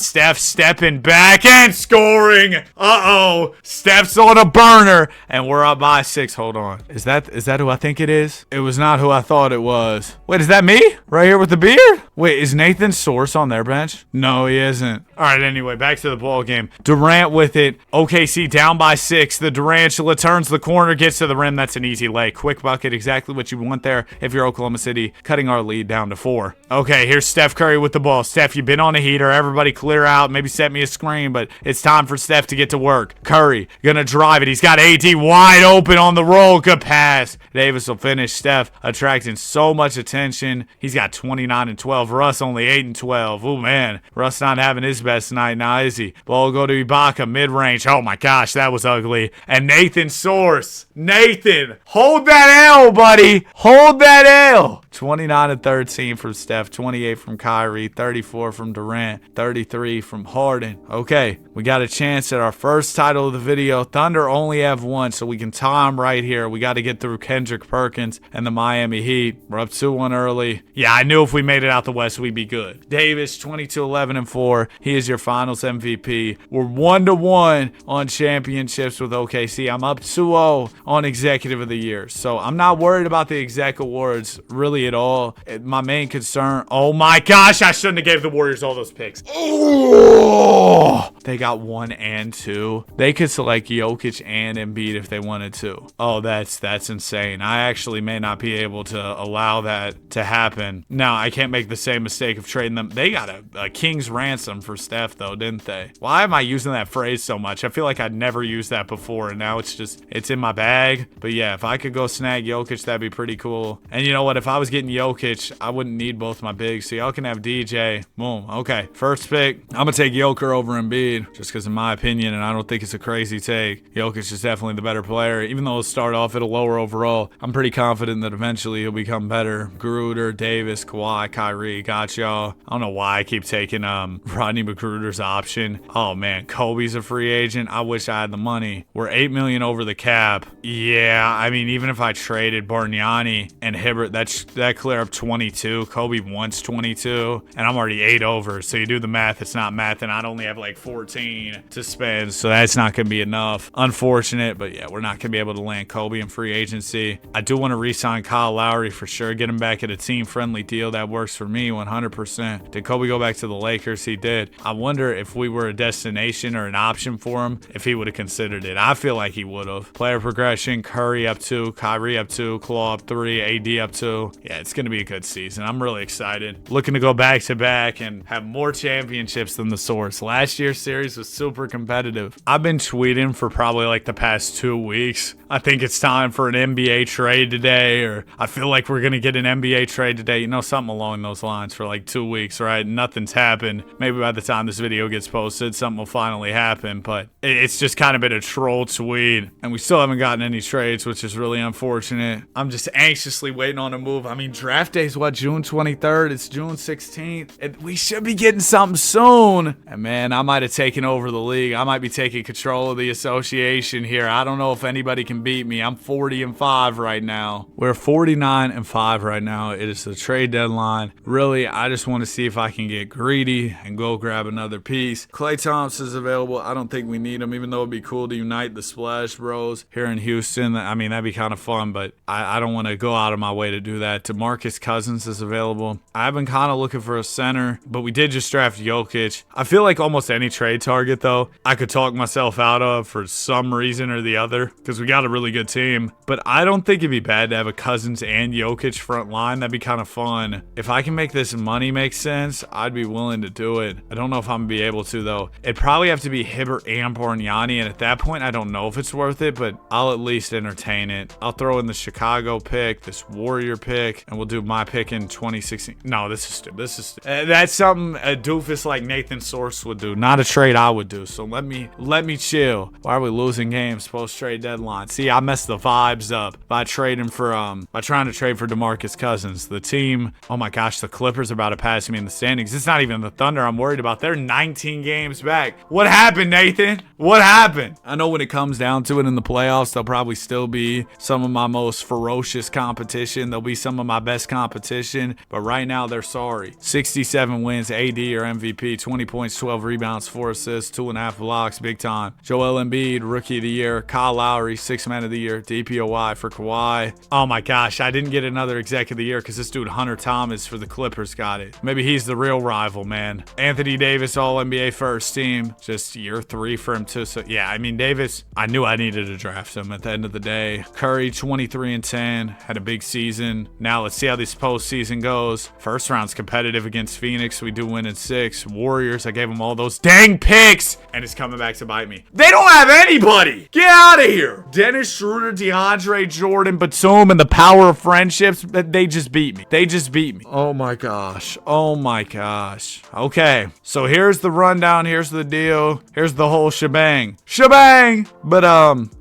Steph stepping back and scoring. Uh-oh. Steph's on a burner, and we're up by 6. Hold on. Is that who I think it is? It was not who I thought it was. Wait, is that me? Right here with the beard? Wait, is Nathan Source on their bench? No, he isn't. All right, anyway, back to the ball game. Durant with it. OKC down by 6. The Durantula turns the corner, gets to the rim. That's an easy lay. Quick bucket, exactly what you want there if you're Oklahoma City, cutting our lead down to 4. Okay, here's Steph Curry with the ball. Steph, you've been on a heater. Everybody clear out. Maybe set me a screen, but it's time for Steph to get to work. Curry gonna drive it. He's got AD wide open on the roll. Good pass. Davis will finish. Steph attracting so much attention. He's got 29 and 12. Russ only 8 and 12. Oh, man. Russ not having his best night now, is he? Ball will go to Ibaka, mid-range. Oh, my gosh, that was ugly. And Nathan Source. Nathan, hold that L, buddy. Hold that L. 29 and 13 from Steph. 28 from Kyrie. 34 from Durant. 33 from Harden. Okay, we got a chance at our first title of the video. Thunder only have 1, so we can tie them right here. We got to get through Kendrick Perkins and the Miami Heat. We're up 2-1 early. Yeah, I knew if we made it out the West, we'd be good. Davis, 22-11-4. He is your finals MVP. We're 1-1 on championships with OKC. I'm up 2-0 on executive of the year. So I'm not worried about the exec awards really at all. My main concern, oh my gosh, I shouldn't have gave the Warriors all those picks. Oh, they got 1 and 2. They could select Jokic and Embiid if they wanted to. Oh, that's insane. I actually may not be able to allow that to happen. Now, I can't make the same mistake of trading them. They got a king's ransom for Steph, though, didn't they? Why am I using that phrase so much? I feel like I'd never used that before, and now it's in my bag. But yeah, if I could go snag Jokic, that'd be pretty cool. And you know what? If I was getting Jokic, I wouldn't need both my bigs. So y'all can have DJ. Boom. Okay. First pick. I'm going to take Joker over Embiid just because in my opinion, and I don't think it's a crazy take, Jokic is definitely the better player. Even though he'll start off at a lower overall, I'm pretty confident that eventually he'll become better. Gruder, Davis, Kawhi, Kyrie. Got y'all. I don't know why I keep taking Rodney McGruder's option. Oh man, Kobe's a free agent. I wish I had the money. We're $8 million over the cap. Yeah, I mean, even if I traded Bargnani and Hibbert, that clear up 22. Kobe wants 22, and I'm already 8 over. So you do the math, it's not math, and I'd only have like 14 to spend. So that's not going to be enough. Unfortunate, but yeah, we're not going to be able to land Kobe in free agency. I do want to re-sign Kyle Lowry for sure. Get him back at a team-friendly deal. That works for me 100%. Did Kobe go back to the Lakers? He did. I wonder if we were a destination or an option for him, if he would have considered it. I feel like he would have. Player progression, Curry up 2, Kyrie up 2, Claw up 3, AD up 2. Yeah, it's going to be a good season. I'm really excited. Looking to go back-to-back and have more championships than the Source. Last year's series was super competitive. I've been tweeting for probably like the past 2 weeks. I think it's time for an NBA trade today, or I feel like we're going to get an NBA trade today. You know, something along those lines for like 2 weeks, right? Nothing's happened. Maybe by the time this video gets posted, something will finally happen, but it's just kind of been a troll tweet, and we still haven't gotten any trades, which is really unfortunate. I'm just anxiously waiting on a move. I mean, draft day is what, June 23rd? It's June 16th. And we should be getting something soon. And man, I might have taken over the league. I might be taking control of the association here. I don't know if anybody can beat me. I'm 40-5 right now. We're 49-5 right now. It is the trade deadline. Really, I just want to see if I can get greedy and go grab another piece. Klay Thompson's available. I don't think we need him, even though it'd be cool to unite the Splash Bros here in Houston. I mean, that'd be kind of fun, but I don't want to go out of my way to do that. DeMarcus Cousins is available. I've been kind of looking for a center, but we did just draft Jokic. I feel like almost any trade target, though, I could talk myself out of for some reason or the other, because we got a really good team. But I don't think it'd be bad to have a Cousins and Jokic front line. That'd be kind of fun. If I can make this money make sense, I'd be willing to do it. I don't know if I'm gonna be able to, though. It'd probably have to be Hibbert and Bargnani, and at that point, I don't know if it's worth it, but I'll at least entertain it. I'll throw in the Chicago pick, this Warrior pick, and we'll do my pick in 2016. No, this is stupid. That's something a doofus like Nathan Source would do, not a trade I would do. So let me chill. Why are we losing games post trade deadline? See, I messed the vibes up by trying to trade for DeMarcus Cousins. The team, oh my gosh, the Clippers are about to pass me in the standings. It's not even the Thunder I'm worried about. They're 19 games back. What happened, Nathan? What happened? I know when it comes down to it in the playoffs, they'll probably still be some of my most ferocious competition. They'll be some of my best competition, but right now they're sorry. 67 wins, AD or MVP, 20 points, 12 rebounds, 4 assists, 2.5 blocks, big time. Joel Embiid, Rookie of the Year. Kyle Lowry, 6th Man of the Year. DPOY for Kawhi. Oh my gosh, I didn't get another Exec of the Year because this dude Hunter Thomas for the Clippers got it. Maybe he's the real rival, man. Anthony Davis, All-NBA first team. Just year 3 for him too. So yeah, I mean, Davis, I knew I needed to draft him at the end of the day. Curry, 23-10, had a big season. Now let's see how this postseason goes. First round's competitive against Phoenix. We do win in 6. Warriors, I gave them all those dang picks, and it's coming back to bite me. They don't have anybody. Get out of here. Dennis Schroeder, DeAndre Jordan, Batum, and the power of friendships, they just beat me. They just beat me. Oh my gosh. Oh my gosh. Okay, so here's the rundown. Here's the deal. Here's the whole shebang. Shebang! But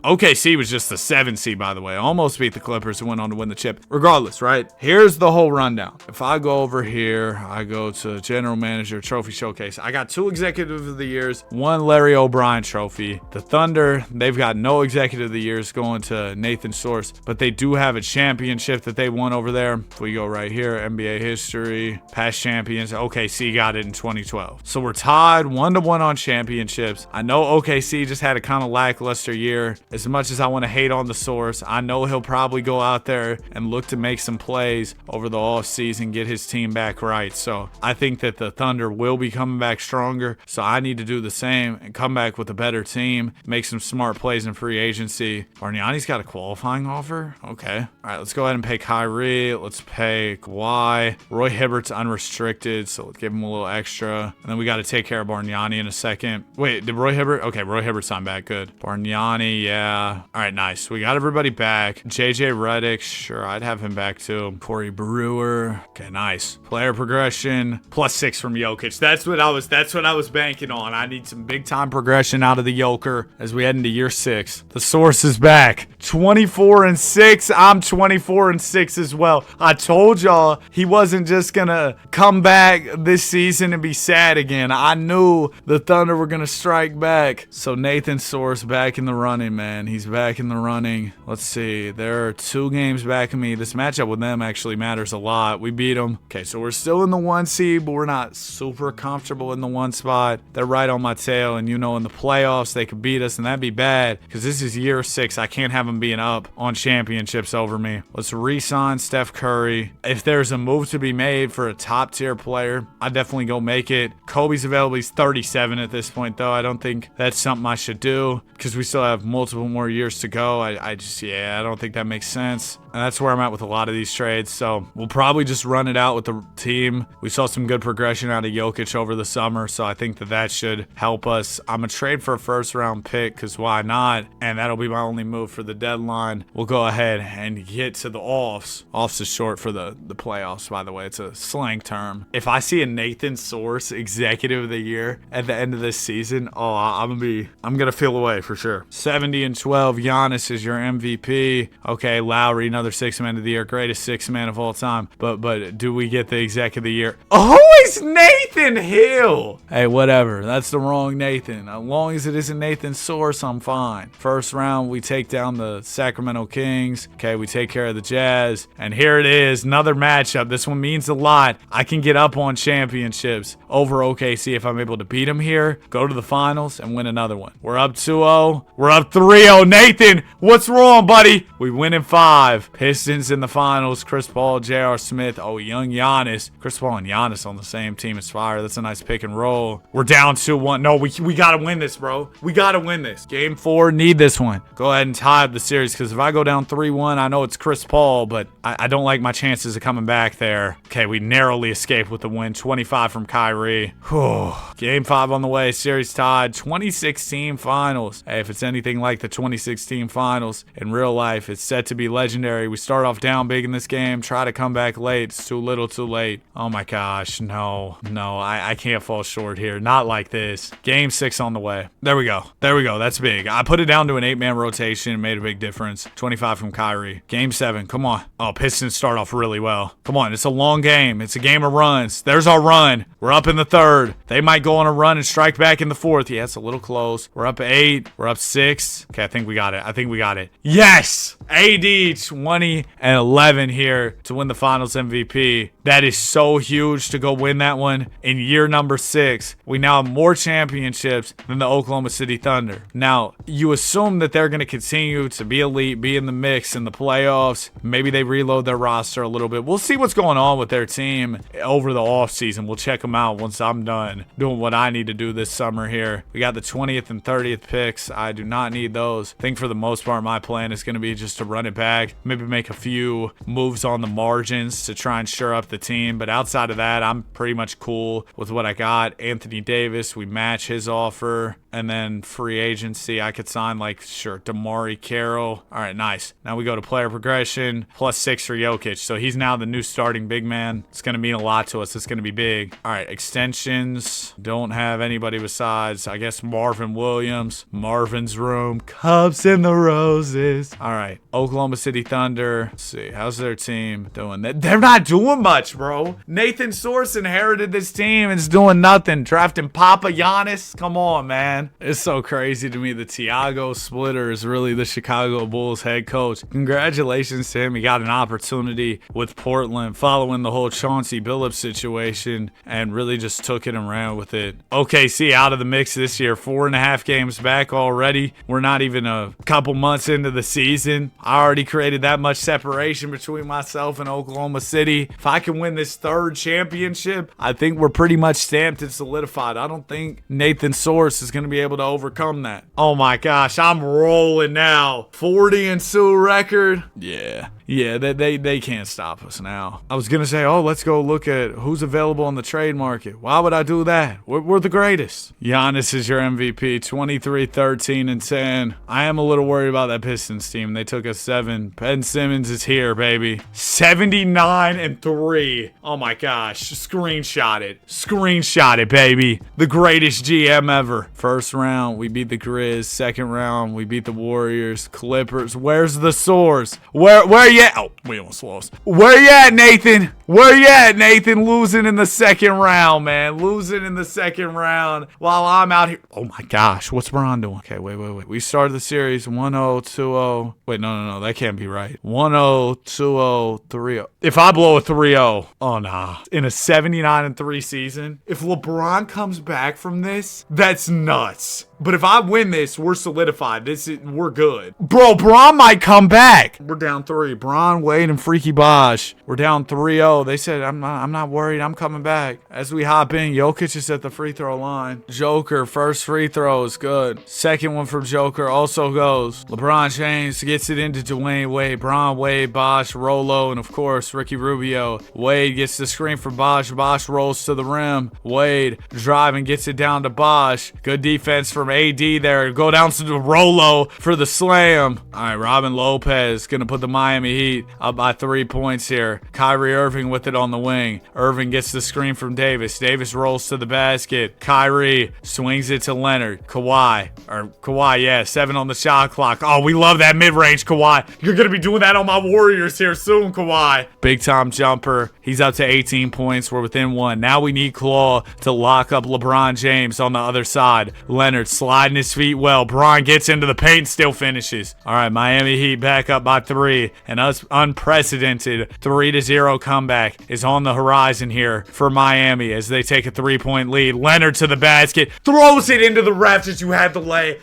OKC was just the 7 seed, by the way. Almost beat the Clippers and went on to win the chip. Regardless, right? Here's the whole rundown. If I go over here, I go to General Manager Trophy Showcase. I got 2 Executive of the Years, 1 Larry O'Brien trophy. The Thunder, they've got no Executive of the the years going to Nathan Source, but they do have a championship that they won over there. If we go right here, NBA history, past champions, OKC got it in 2012. So we're tied 1-1 on championships. I know OKC just had a kind of lackluster year. As much as I want to hate on the Source, I know he'll probably go out there and look to make some plays over the offseason, get his team back right. So I think that the Thunder will be coming back stronger. So I need to do the same and come back with a better team, make some smart plays in free agency. Bargnani's got a qualifying offer? Okay. All right, let's go ahead and pay Kyrie. Let's pay Kawhi. Roy Hibbert's unrestricted, so let's give him a little extra. And then we got to take care of Bargnani in a second. Wait, did Roy Hibbert? Okay, Roy Hibbert's not back. Good. Bargnani, yeah. All right, nice. We got everybody back. JJ Redick, sure, I'd have him back too. Corey Brewer. Okay, nice. Player progression, +6 from Jokic. That's what I was banking on. I need some big time progression out of the Joker as we head into year 6. The Source is back. 24-6. I'm 24-6 as well. I told y'all he wasn't just gonna come back this season and be sad again. I knew the Thunder were gonna strike back. So Nathan Source back in the running, man. He's back in the running. Let's see. There are 2 games back of me. This matchup with them actually matters a lot. We beat them. Okay, so we're still in the 1 seed, but we're not super comfortable in the 1 spot. They're right on my tail, and in the playoffs they could beat us, and that'd be bad because this is year 6. I can't have them being up on championships over me. Let's re-sign Steph Curry. If there's a move to be made for a top tier player, I'd definitely go make it. Kobe's available. He's 37 at this point, though. I don't think that's something I should do because we still have multiple more years to go. I don't think that makes sense. And that's where I'm at with a lot of these trades. So we'll probably just run it out with the team. We saw some good progression out of Jokic over the summer, so I think that should help us. I'm going to trade for a first-round pick because why not? And that'll be my only move for the deadline. We'll go ahead and get to the offs. Offs is short for the playoffs, by the way. It's a slang term. If I see a Nathan Source Executive of the Year at the end of this season, I'm going to feel away for sure. 70-12. Giannis is your MVP. Okay, Lowry, another 6th man of the year, greatest 6th man of all time. But do we get the exec of the year? Oh, it's Nathan Hill. Hey, whatever. That's the wrong Nathan. As long as it isn't Nathan Source, I'm fine. First round, we take down the Sacramento Kings. Okay, we take care of the Jazz. And here it is, another matchup. This one means a lot. I can get up on championships over OKC if I'm able to beat them here, go to the finals, and win another one. We're up 2-0. We're up 3-0. Nathan, what's wrong, buddy? We win in 5. Pistons in the finals. Chris Paul, J.R. Smith. Oh, young Giannis. Chris Paul and Giannis on the same team is fire. That's a nice pick and roll. We're down 2-1. No, we got to win this, bro. We got to win this. Game 4, need this one. Go ahead and tie up the series because if I go down 3-1, I know it's Chris Paul, but I don't like my chances of coming back there. Okay, we narrowly escaped with the win. 25 from Kyrie. Whew. Game 5 on the way. Series tied. 2016 finals. Hey, if it's anything like the 2016 finals in real life, it's set to be legendary. We start off down big in this game, try to come back late. It's too little too late. Oh my gosh, no, I can't fall short here. Not like this. Game 6 on the way. There we go. That's big. I put it down to an 8-man rotation and made a big difference. 25 from Kyrie. Game 7, come on. Oh, Pistons start off really well. Come on, it's a long game. It's a game of runs. There's our run. We're up in the 3rd. They might go on a run and strike back in the 4th. Yeah, it's a little close. We're up 8. We're up 6. Okay, I think we got it. Yes! AD 20-11 here to win the finals MVP. That is so huge to go win that one in year number 6. We now have more championships than the Oklahoma City Thunder. Now, you assume that they're going to continue to be elite, be in the mix in the playoffs. Maybe they reload their roster a little bit. We'll see what's going on with their team over the offseason. We'll check them out once I'm done doing what I need to do this summer here. We got the 20th and 30th picks. I do not need those. I think for the most part, my plan is going to be just to run it back, maybe make a few moves on the margins to try and shore up the team. But outside of that, I'm pretty much cool with what I got. Anthony Davis, we match his offer. And then free agency, I could sign DeMari Carroll. All right, nice. Now we go to player progression, +6 for Jokic. So he's now the new starting big man. It's going to mean a lot to us. It's going to be big. All right, extensions. Don't have anybody besides, I guess, Marvin Williams. Marvin's room. Cups and the roses. All right, Oklahoma City Thunder. under. Let's see. How's their team doing? They're not doing much, bro. Nathan Source inherited this team and is doing nothing. Drafting Papa Giannis. Come on, man. It's so crazy to me. The Tiago Splitter is really the Chicago Bulls head coach. Congratulations to him. He got an opportunity with Portland following the whole Chauncey Billups situation and really just took it and ran with it. OKC out of the mix this year. 4.5 games back already. We're not even a couple months into the season. I already created that much separation between myself and Oklahoma City. If I can win this third championship, I think we're pretty much stamped and solidified. I don't think Nathan Source is going to be able to overcome that. Oh my gosh, I'm rolling now. 40-2 record. Yeah, they can't stop us now. I was going to say, oh, let's go look at who's available on the trade market. Why would I do that? We're the greatest. Giannis is your MVP, 23, 13, and 10. I am a little worried about that Pistons team. They took us 7. Ben Simmons is here, baby. 79-3. Oh my gosh. Screenshot it. Screenshot it, baby. The greatest GM ever. First round, we beat the Grizz. Second round, we beat the Warriors. Clippers. Where's the Source? Where you at? Oh, we almost lost. Where you at, Nathan? Where you at, Nathan? Losing in the second round, man. Losing in the second round while I'm out here. Oh my gosh. What's Bron doing? Okay, wait. We started the series 1-0, 2-0. Wait, no. That can't be right. 1-0, 2-0, 3-0. If I blow a 3-0, oh nah. In a 79-3 season, if LeBron comes back from this, that's nuts. But if I win this, we're solidified. We're good. Bro, Bron might come back. We're down 3. Bron, Wade, and Freaky Bosh. We're down 3-0. They said, I'm not worried. I'm coming back. As we hop in, Jokic is at the free throw line. Joker, first free throw is good. Second one from Joker also goes. LeBron James gets it into Dwayne Wade. Bron, Wade, Bosh, Rolo, and of course, Ricky Rubio. Wade gets the screen for Bosh. Bosh rolls to the rim. Wade driving, gets it down to Bosh. Good defense from AD there. Go down to the Rolo for the slam. All right, Robin Lopez going to put the Miami Heat up by 3 points here. Kyrie Irving with it on the wing. Irving gets the screen from Davis. Davis rolls to the basket. Kyrie swings it to Leonard. Kawhi, yeah, 7 on the shot clock. Oh, we love that mid-range, Kawhi. You're going to be doing that on my Warriors here soon, Kawhi. Big time jumper. He's up to 18 points. We're within 1. Now we need Claw to lock up LeBron James on the other side. Leonard sliding his feet well. Bron gets into the paint and still finishes. All right, Miami Heat back up by 3. An unprecedented 3-0 comeback is on the horizon here for Miami as they take a 3-point lead. Leonard to the basket. Throws it into the rafters. You had the lay.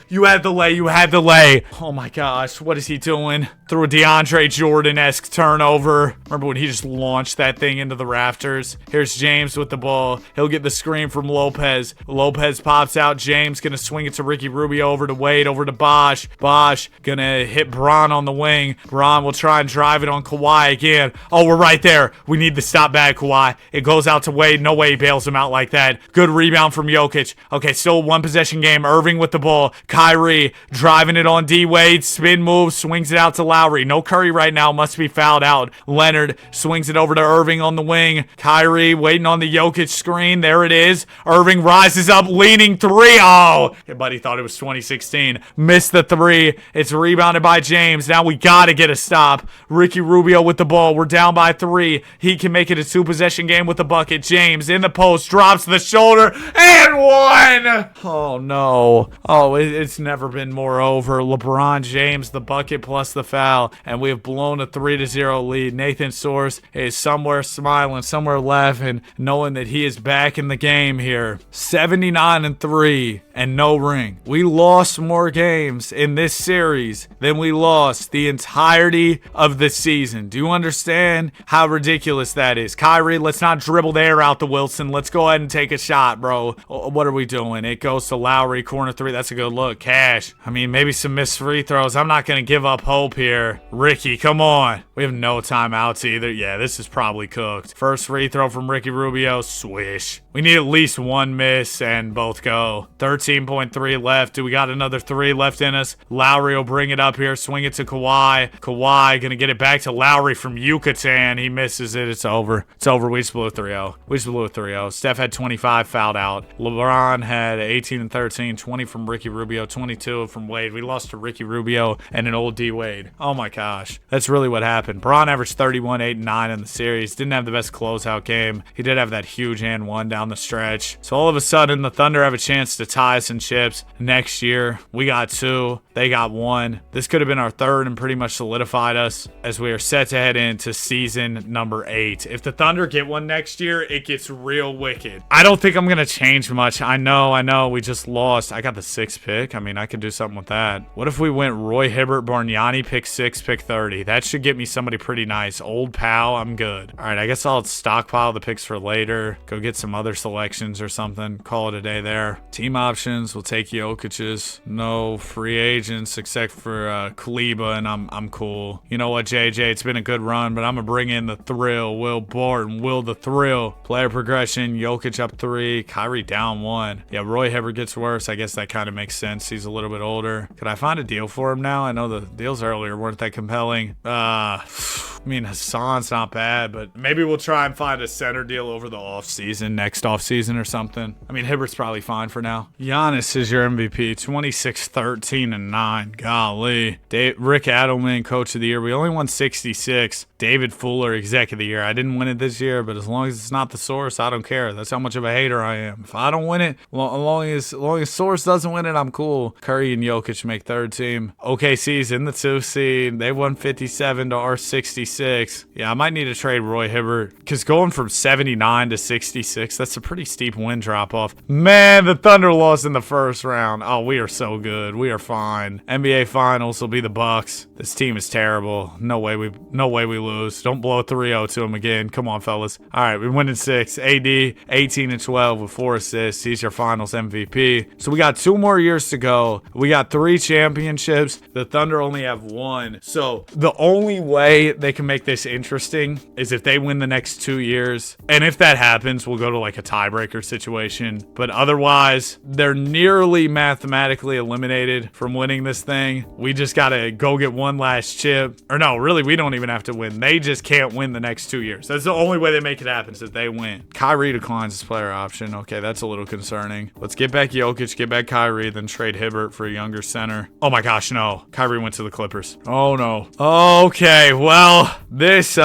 Oh my gosh, what is he doing? Through a DeAndre Jordan-esque turnover. Remember when he just launched that thing into the rafters? Here's James with the ball. He'll get the screen from Lopez. Lopez pops out. James gonna swing it to Ricky Rubio, over to Wade, over to Bosh. Bosh gonna hit Bron on the wing. Bron will try and drive it on Kawhi again. Oh, we're right there. We need the stop back, Kawhi. It goes out to Wade. No way he bails him out like that. Good rebound from Jokic. Okay, still a 1-possession game. Irving with the ball. Kyrie driving it on D-Wade. Spin move, swings it out to Lowry. No Curry right now. Must be fouled out. Leonard swings it over to Irving on the wing. Kyrie waiting on the Jokic screen. There it is. Irving rises up, leaning 3. Oh, your buddy thought it was 2016. Missed the 3. It's rebounded by James. Now we gotta get a stop. Ricky Rubio with the ball. We're down by 3. He can make it a 2-possession game with the bucket. James in the post, drops the shoulder, and 1. Oh no. Oh, it's never been more over. LeBron James, the bucket plus the foul, and we have blown a 3-0 lead. Nathan Source is somewhere smiling, somewhere laughing, knowing that he is back in the game here. 79-3 and no ring. We lost more games in this series than we lost the entirety of the season. Do you understand how ridiculous that is? Kyrie, let's not dribble the air out the Wilson. Let's go ahead and take a shot, bro. What are we doing? It goes to Lowry, corner 3. That's a good look. Cash. I mean, maybe some missed free throws. I'm not going to give up hope here. Ricky, come on. We have no timeouts either. Yeah, this is probably cooked. First free throw from Ricky Rubio. Swish. We need at least one miss and both go. 13.3 left. Do we got another 3 left in us? Lowry will bring it up here. Swing it to Kawhi. Kawhi gonna get it back to Lowry from Yucatan. He misses it. It's over. It's over. We just blew a 3-0. We just blew a 3-0. Steph had 25, fouled out. LeBron had 18 and 13. 20 from Ricky Rubio. 22 from Wade. We lost to Ricky Rubio and an old D Wade. Oh my gosh. That's really what happened. Bron averaged 31, 8, and 9 in the series. Didn't have the best closeout game. He did have that huge and one down the stretch. So all of a sudden, the Thunder have a chance to tie us in chips next year. We got 2. They got 1. This could have been our 3rd and pretty much solidified us as we are set to head into season number 8. If the Thunder get one next year, it gets real wicked. I don't think I'm going to change much. I know. We just lost. I got the 6th pick. I mean, I could do something with that. What if we went Roy Hibbert, Bargnani, pick 6, pick 30? That should get me somebody pretty nice. Old pal, I'm good. All right, I guess I'll stockpile the picks for later. Go get some other selections or something. Call it a day there. Team options, we'll take Jokic's. No free agents except for Kleba, and I'm cool. You know what, JJ? It's been a good run, but I'm going to bring in the thrill. Will Barton, Will the Thrill. Player progression, Jokic up 3, Kyrie down 1. Yeah, Roy Hibbert gets worse. I guess that kind of makes sense. He's a little bit older. Could I find a deal for him now? I know the deals earlier weren't that compelling. I mean, Hassan's not bad, but maybe we'll try and find a center deal over the offseason, next offseason or something. I mean, Hibbert's probably fine for now. Giannis is your MVP, 26, 13, and 9. Golly. Rick Adelman, Coach of the Year. We only won 66. David Fuller, Exec of the Year. I didn't win it this year, but as long as it's not the Source, I don't care. That's how much of a hater I am. If I don't win it, as long as Source doesn't win it, I'm cool. Curry and Jokic make 3rd team. OKC's in the 2 seed. They won 57 to our 66. Yeah, I might need to trade Roy Hibbert because going from 79 to 66, that's a pretty steep win drop off. Man, the Thunder lost in the 1st round. Oh, we are so good. We are fine. NBA Finals will be the Bucks. This team is terrible. No way we lose. Don't blow a 3-0 to them again. Come on, fellas. All right, we win in 6. AD 18 and 12 with 4 assists. He's your Finals MVP. So we got 2 more years to go. We got 3 championships. The Thunder only have 1. So the only way they can make this interesting is if they win the next 2 years. And if that happens, we'll go to like a tiebreaker situation. But otherwise, they're nearly mathematically eliminated from winning this thing. We just got to go get one last chip. Or no, really, we don't even have to win. They just can't win the next 2 years. That's the only way they make it happen is if they win. Kyrie declines his player option. Okay, that's a little concerning. Let's get back Jokic, get back Kyrie, then trade Hibbert for a younger center. Oh my gosh, no. Kyrie went to the Clippers. Oh no. Okay, well, this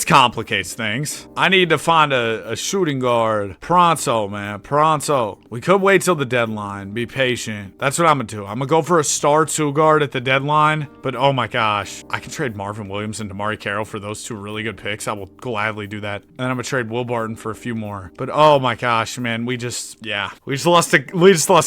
complicates things. I need to find a shooting guard. Pronto, man. Pronto. We could wait till the deadline. Be patient. That's what I'm gonna do. I'm gonna go for a star 2 guard at the deadline. But oh my gosh. I can trade Marvin Williams and DeMarre Carroll for those 2 really good picks. I will gladly do that. And then I'm gonna trade Will Barton for a few more. But oh my gosh, man. We just lost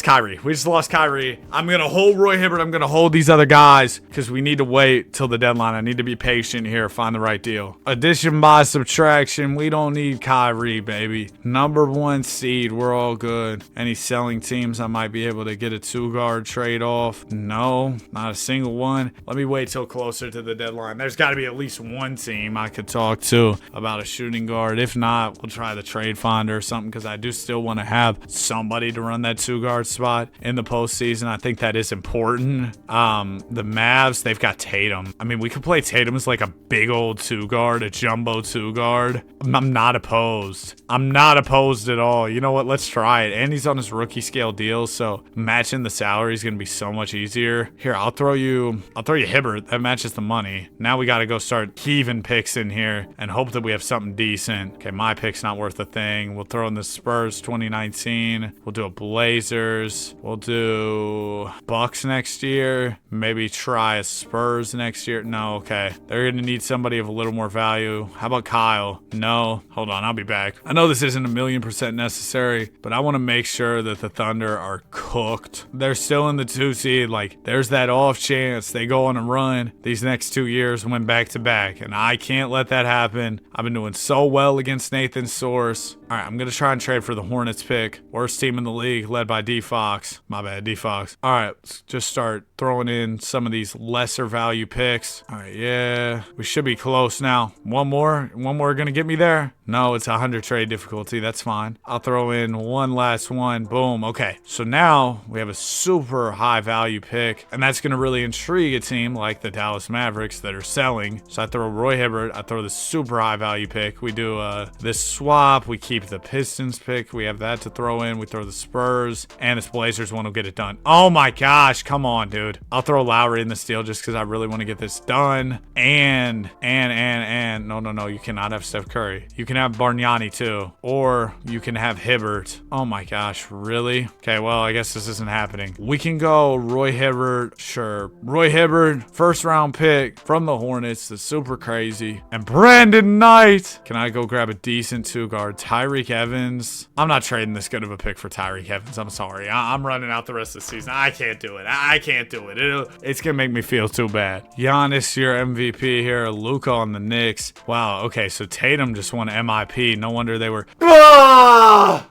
Kyrie. We just lost Kyrie. I'm gonna hold Roy Hibbert. I'm gonna hold these other guys because we need to wait till the deadline. I need to be patient here. Find the right deal. Addition by subtraction. We don't need Kyrie, baby. Number 1 seed. We're all good. Any selling teams I might be able to get a 2 guard trade off? No, not a single one. Let me wait till closer to the deadline. There's got to be at least one team I could talk to about a shooting guard. If not, we'll try the trade finder or something because I do still want to have somebody to run that 2 guard spot in the postseason. I think that is important. The Mavs, they've got Tatum. I mean, we could play Tatum as like a big old 2 guard, a jumbo 2 guard. I'm not opposed. I'm not opposed at all. You know what? Let's try it. And he's on his rookie scale deal, so matching the salary is going to be so much easier. Here, I'll throw you Hibbert. That matches the money. Now we got to go start heaving picks in here and hope that we have something decent. Okay, my pick's not worth a thing. We'll throw in the Spurs 2019. We'll do a Blazers. We'll do Bucks next year. Maybe try a Spurs next year. No, okay. They're going to need somebody of a little more value. How about Kyle? No. Hold on, I'll be back. I know this isn't 1,000,000% necessary, but I want to make sure that the Thunder are cooked. They're still in the 2 seed. Like, there's that off chance they go on a run these next 2 years and win back to back, and I can't let that happen. I've been doing so well against Nathan Source. All right, I'm going to try and trade for the Hornets pick. Worst team in the league, led by D-Fox. My bad, D-Fox. All right, let's just start throwing in some of these lesser value picks. All right, yeah, we should be close now. One more going to get me there? No, it's 100 trade difficulty. That's fine. I'll throw in one last one. Boom. Okay, so now we have a super high value pick, and that's going to really intrigue a team like the Dallas Mavericks that are selling. So I throw Roy Hibbert. I throw the super high value pick. We do this swap. We keep the Pistons pick. We have that to throw in. We throw the Spurs, and this Blazers one will get it done. Oh my gosh, come on, dude. I'll throw Lowry in the steal just because I really want to get this done. And no, you cannot have Steph Curry. You can have Bargnani too, or you can have Hibbert. Oh my gosh, really? Okay, well, I guess this isn't happening. We can go Roy Hibbert, sure. Roy Hibbert, first round pick from the Hornets. That's super crazy. And Brandon Knight. Can I go grab a decent two guard? Tyreek Evans. I'm not trading this good of a pick for Tyreek Evans. I'm sorry. I'm running out the rest of the season. I can't do it. I can't do it. It's gonna make me feel too bad. Giannis, your MVP here. Luka on the Knicks. Wow, okay, so Tatum just won MIP. No wonder they were.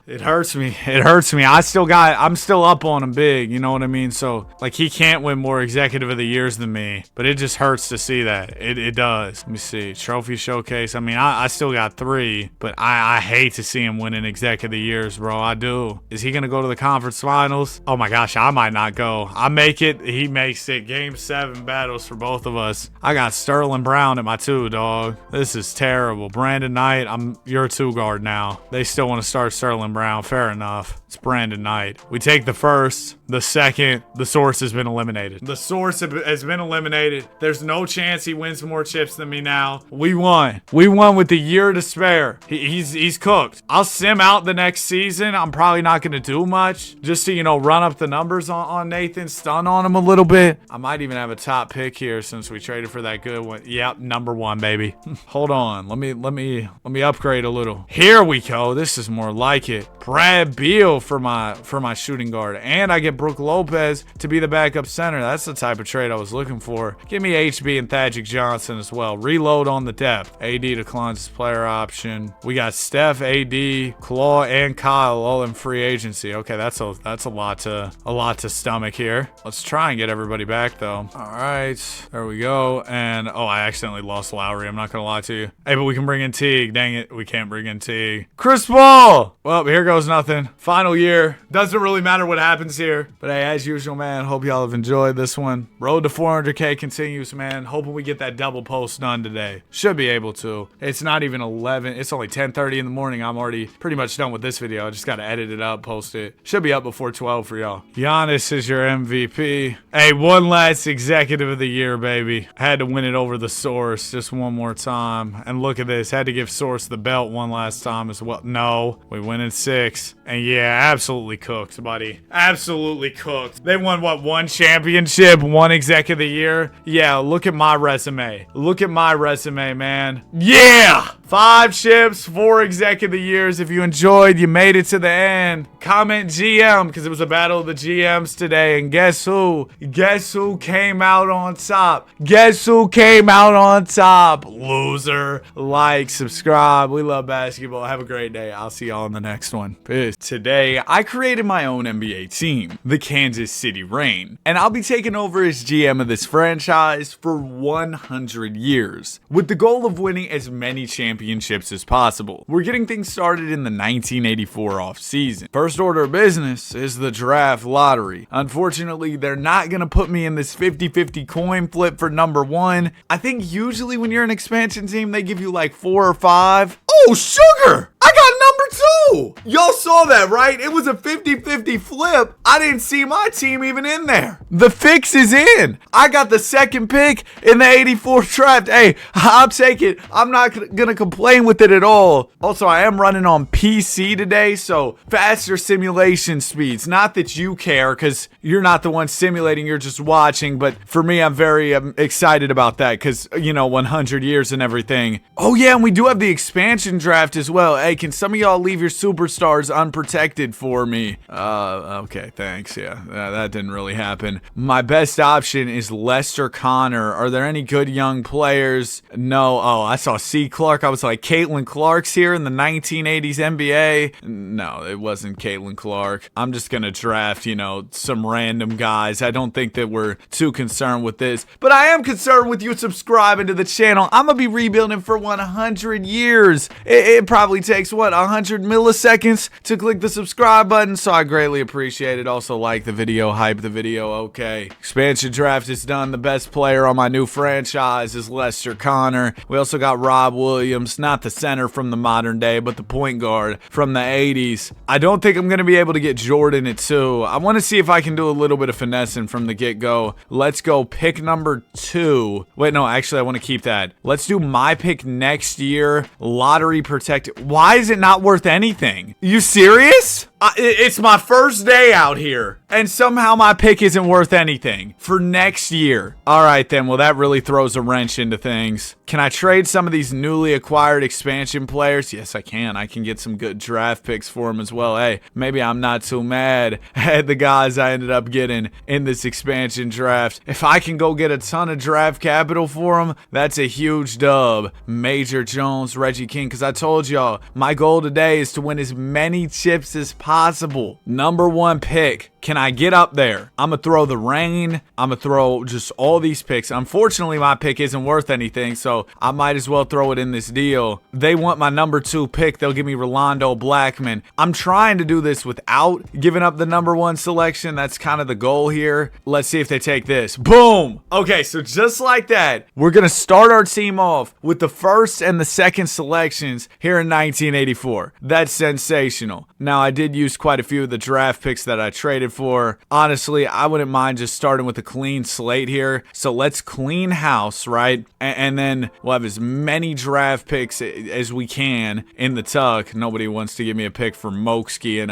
It hurts me. It hurts me. I'm still up on him big. You know what I mean? So, like, he can't win more executive of the years than me, but it just hurts to see that. It does. Let me see. Trophy showcase. I mean, I still got 3, but I hate to see him winning exec of the years, bro. I do. Is he going to go to the conference finals? Oh my gosh, I might not go. I make it. He makes it. Game 7 battles for both of us. I got Sterling Brown at my 2, dog. This is terrible. Brandon Knight, I'm your 2 guard now. They still want to start Sterling Brown. Fair enough. It's Brandon Knight. We take the first, the second. The source has been eliminated. The source has been eliminated. There's no chance he wins more chips than me now. We won. We won with the year to spare. He's cooked. I'll sim out the next season. I'm probably not going to do much just to, run up the numbers on Nathan, stun on him a little bit. I might even have a top pick here since we traded for that good one. Yep, number 1, baby. Hold on. Let me upgrade a little. Here we go. This is more like it. Brad Beal for my shooting guard, and I get Brook Lopez to be the backup center. That's the type of trade I was looking for. Give me HB and Thaddeus Johnson as well. Reload on the depth. AD declines his player option. We got Steph, AD, Claw, and Kyle all in free agency. Okay, that's a lot to stomach here. Let's try and get everybody back though. All right, there we go. And I accidentally lost Lowry. I'm not gonna lie to you. Hey, but we can bring in Teague. Dang it, we can't bring in Teague. Chris Paul. Well, here goes nothing. Final year. Doesn't really matter what happens here. But hey, as usual, man, hope y'all have enjoyed this one. Road to 400K continues, man. Hoping we get that double post done today. Should be able to. It's not even 11. It's only 10:30 in the morning. I'm already pretty much done with this video. I just got to edit it up, post it. Should be up before 12 for y'all. Giannis is your MVP. Hey, one last executive of the year, baby. Had to win it over the source just one more time. And look at this. Had to give source the belt one last time as well. No, we win in 6. And yeah, absolutely cooked, buddy. Absolutely cooked. They won, what, 1 championship, 1 exec of the year? Yeah, look at my resume. Look at my resume, man. Yeah! 5 chips, 4 exec of the years. If you enjoyed, you made it to the end. Comment GM, because it was a battle of the GMs today. And guess who? Guess who came out on top? Guess who came out on top? Loser. Like, subscribe. We love basketball. Have a great day. I'll see y'all in the next one. Peace. Today, I created my own NBA team, the Kansas City Reign, and I'll be taking over as GM of this franchise for 100 years, with the goal of winning as many championships as possible. We're getting things started in the 1984 offseason. First order of business is the draft lottery. Unfortunately, they're not going to put me in this 50-50 coin flip for number 1. I think usually when you're an expansion team, they give you like 4 or 5. Oh, sugar! I got number 2! Y'all saw that, right? It was a 50-50 flip. I didn't see my team even in there. The fix is in. I got the 2nd pick in the 84 draft. Hey, I'll take it. I'm not gonna complain with it at all. Also, I am running on PC today, so faster simulation speeds. Not that you care, because you're not the one simulating, you're just watching, but for me, I'm very excited about that, because, 100 years and everything. Oh yeah, and we do have the expansion draft as well. Hey, can some of y'all about leave your superstars unprotected for me? Okay, thanks. Yeah, that didn't really happen. My best option is Lester Connor. Are there any good young players? No. Oh, I saw C. Clark. I was like, Caitlin Clark's here in the 1980s NBA. No, it wasn't Caitlin Clark. I'm just going to draft, some random guys. I don't think that we're too concerned with this, but I am concerned with you subscribing to the channel. I'm going to be rebuilding for 100 years. It probably takes, 100 milliseconds to click the subscribe button, so I greatly appreciate it. Also, like the video, hype the video, okay. Expansion draft is done. The best player on my new franchise is Lester Connor. We also got Rob Williams, not the center from the modern day, but the point guard from the 80s. I don't think I'm going to be able to get Jordan at 2. I want to see if I can do a little bit of finessing from the get-go. Let's go pick number 2. Wait, no, actually, I want to keep that. Let's do my pick next year. Lottery protected. Why is it not worth anything? You serious? It's my first day out here, and somehow my pick isn't worth anything for next year. All right, then. Well, that really throws a wrench into things. Can I trade some of these newly acquired expansion players? Yes, I can. I can get some good draft picks for them as well. Hey, maybe I'm not too mad at the guys I ended up getting in this expansion draft. If I can go get a ton of draft capital for them, that's a huge dub. Major Jones, Reggie King, because I told y'all, my goal today is to win as many chips as possible. Number 1 pick. Can I get up there? I'm going to throw the rain. I'm going to throw just all these picks. Unfortunately, my pick isn't worth anything, so I might as well throw it in this deal. They want my number 2 pick. They'll give me Rolando Blackman. I'm trying to do this without giving up the number 1 selection. That's kind of the goal here. Let's see if they take this. Boom! Okay, so just like that, we're going to start our team off with the first and the second selections here in 1984. That's sensational. Now, I did use quite a few of the draft picks that I traded for. Honestly, I wouldn't mind just starting with a clean slate here. So let's clean house, right? And then we'll have as many draft picks as we can in the tuck. Nobody wants to give me a pick for Moksky and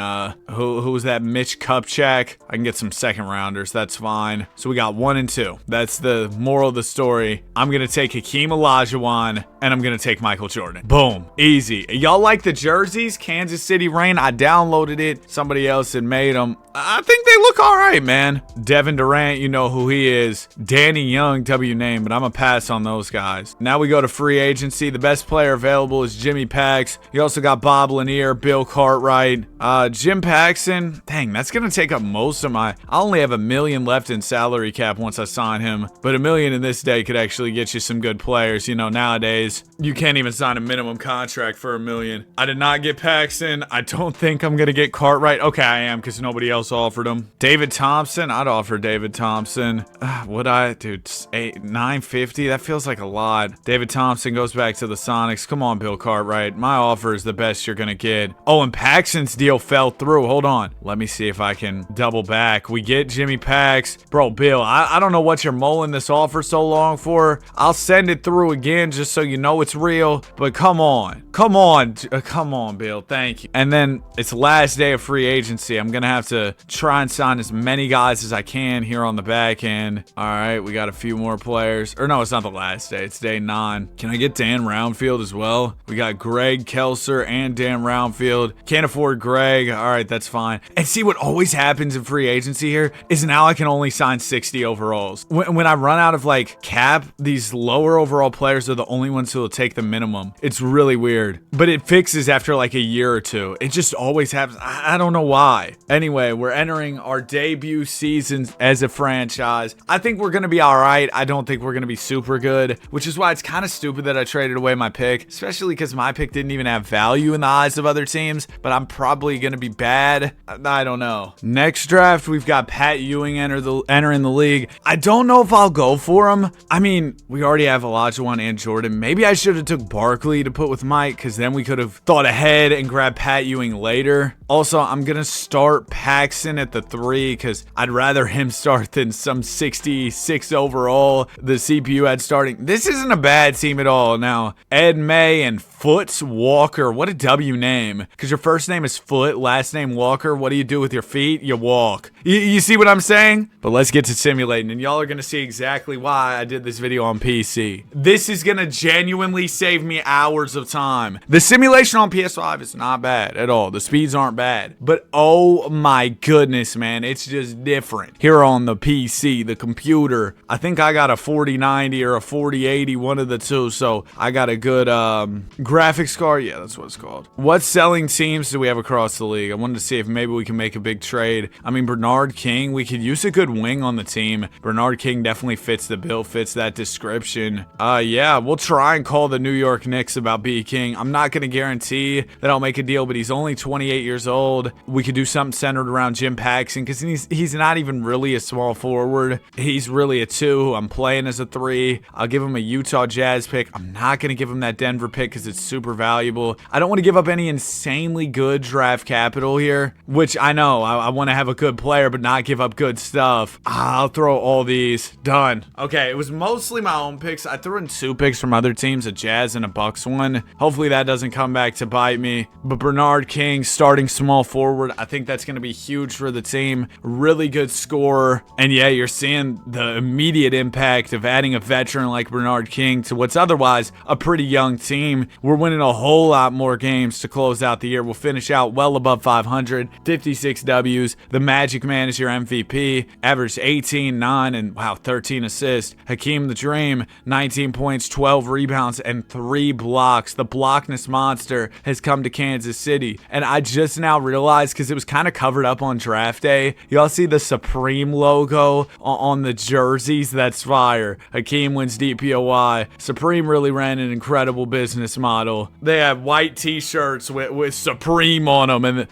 who's that? Mitch Kupchak. I can get some second rounders. That's fine. So we got 1 and 2. That's the moral of the story. I'm gonna take Hakeem Olajuwon and I'm gonna take Michael Jordan. Boom, easy. Y'all like the jerseys? Kansas City Rain. I downloaded it. Somebody else had made them. I think they look all right, man. Devin Durant, you know who he is. Danny Young, W name, but I'm going to pass on those guys. Now we go to free agency. The best player available is Jimmy Pax. You also got Bob Lanier, Bill Cartwright, Jim Paxson. Dang, that's going to take up most of my... I only have $1 million left in salary cap once I sign him, but $1 million in this day could actually get you some good players. You know, nowadays, you can't even sign a minimum contract for $1 million. I did not get Paxson. I don't think I'm going to get Cartwright. Okay, I am, because nobody else offered him. David Thompson, I'd offer David Thompson. Would I? Dude, $950? That feels like a lot. David Thompson goes back to the Sonics. Come on, Bill Cartwright. My offer is the best you're gonna get. Oh, and Paxson's deal fell through. Hold on. Let me see if I can double back. We get Jimmy Pax. Bro, Bill, I don't know what you're mulling this offer so long for. I'll send it through again just so you know it's real. But come on. Come on, Bill. Thank you. And then it's last day of free agency. I'm gonna have to try and sign as many guys as I can here on the back end. All right, we got a few more players. Or no, it's not the last day. It's day 9. Can I get Dan Roundfield as well? We got Greg Kelser and Dan Roundfield. Can't afford Greg. All right, that's fine. And see, what always happens in free agency here is now I can only sign 60 overalls. When I run out of like cap, these lower overall players are the only ones who will take the minimum. It's really weird, but it fixes after like a year or two. It just always happens. I don't know why. Anyway, we're entering our debut season as a franchise. I think we're going to be all right. I don't think we're going to be super good, which is why it's kind of stupid that I traded away my pick, especially because my pick didn't even have value in the eyes of other teams, but I'm probably going to be bad. I don't know. Next draft, we've got Pat Ewing entering the league. I don't know if I'll go for him. I mean, we already have Olajuwon and Jordan. Maybe I should have took Barkley to put with Mike, because then we could have thought ahead and grabbed Pat Ewing later. Also, I'm going to start Paxson at the 3 because I'd rather him start than some 66 overall the CPU had starting. This isn't a bad team at all. Now, Ed May and Foots Walker. What a W name. Because your first name is Foot, last name Walker. What do you do with your feet? You walk. You see what I'm saying? But let's get to simulating, and y'all are going to see exactly why I did this video on PC. This is going to genuinely save me hours of time. The simulation on PS5 is not bad at all. The speeds aren't bad. But oh my goodness, man. It's just different. Here on the PC, the computer, I think I got a 4090 or a 4080, one of the two. So I got a good graphics card. Yeah, that's what it's called. What selling teams do we have across the league? I wanted to see if maybe we can make a big trade. I mean, Bernard King, we could use a good wing on the team. Bernard King definitely fits the bill, fits that description. Yeah, we'll try and call the New York Knicks about B. King. I'm not going to guarantee that I'll make a deal, but he's only 28 years old. We could do something centered around Jim Paxson because he's not even really a small forward. He's really a 2. I'm playing as a 3. I'll give him a Utah Jazz pick. I'm not going to give him that Denver pick because it's super valuable. I don't want to give up any insanely good draft capital here, which I know I want to have a good player but not give up good stuff. I'll throw all these. Done. Okay, it was mostly my own picks. I threw in 2 picks from other teams, a Jazz and a Bucks one. Hopefully that doesn't come back to bite me. But Bernard King, starting small forward, I think that's going to be huge for the team. Really good scorer. And yeah, you're seeing the immediate impact of adding a veteran like Bernard King to what's otherwise a pretty young team. We're winning a whole lot more games to close out the year. We'll finish out well above 500, 56 W's. The Magic Man is your MVP. Averaged 18, 9, and wow, 13 assists. Hakeem the Dream, 19 points, 12 rebounds, and 3 blocks. The blockness monster has come to Kansas City. And I just now realized, because it was kind of covered up on draft day, y'all see the Supreme logo on the jerseys? That's fire. Hakeem wins DPOY. Supreme really ran an incredible business model. They have white t-shirts with Supreme on them and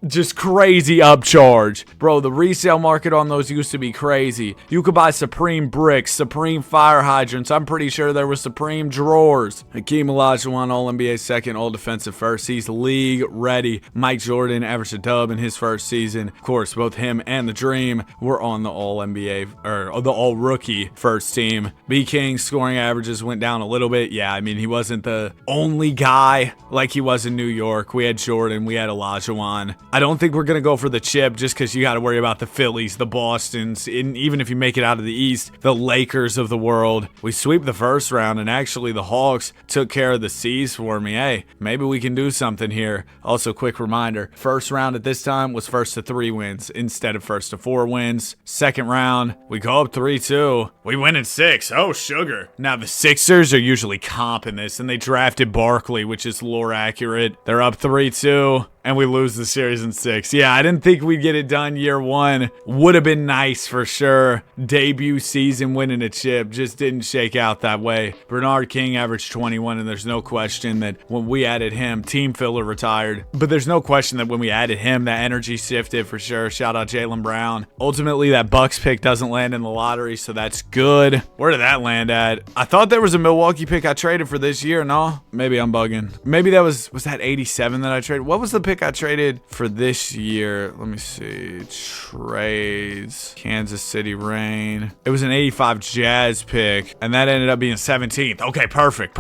just crazy upcharge. Bro, the resale market on those used to be crazy. You could buy Supreme bricks, Supreme fire hydrants. I'm pretty sure there were Supreme drawers. Hakeem Olajuwon, All-NBA second, All-Defensive first. He's league ready. Mike Jordan averaged a dub in his first season. Of course, both him and the Dream were on the All-NBA, or the All-Rookie first team. B. King's scoring averages went down a little bit. Yeah, I mean, he wasn't the only guy like he was in New York. We had Jordan, we had Olajuwon. I don't think we're going to go for the chip just because you got to worry about the Phillies, the Bostons, and even if you make it out of the East, the Lakers of the world. We sweep the first round, and actually the Hawks took care of the C's for me. Hey, maybe we can do something here. Also, quick reminder, first round at this time was first to 3 wins instead of first to 4 wins. Second round, we go up 3-2. We win in 6. Oh, sugar. Now, the Sixers are usually comping this, and they drafted Barkley, which is lore accurate. They're up 3-2. And we lose the series in 6. Yeah, I didn't think we'd get it done year 1. Would have been nice for sure. Debut season winning a chip just didn't shake out that way. Bernard King averaged 21, and there's no question that when we added him, Team Filler retired. But there's no question that when we added him, that energy shifted for sure. Shout out Jaylen Brown. Ultimately, that Bucks pick doesn't land in the lottery, so that's good. Where did that land at? I thought there was a Milwaukee pick I traded for this year. No? Maybe I'm bugging. Maybe that was that 87 that I traded? What was the pick I traded for this year? Let me see. Trades. Kansas City Reign. It was an 85 Jazz pick, and that ended up being 17th. Okay, perfect.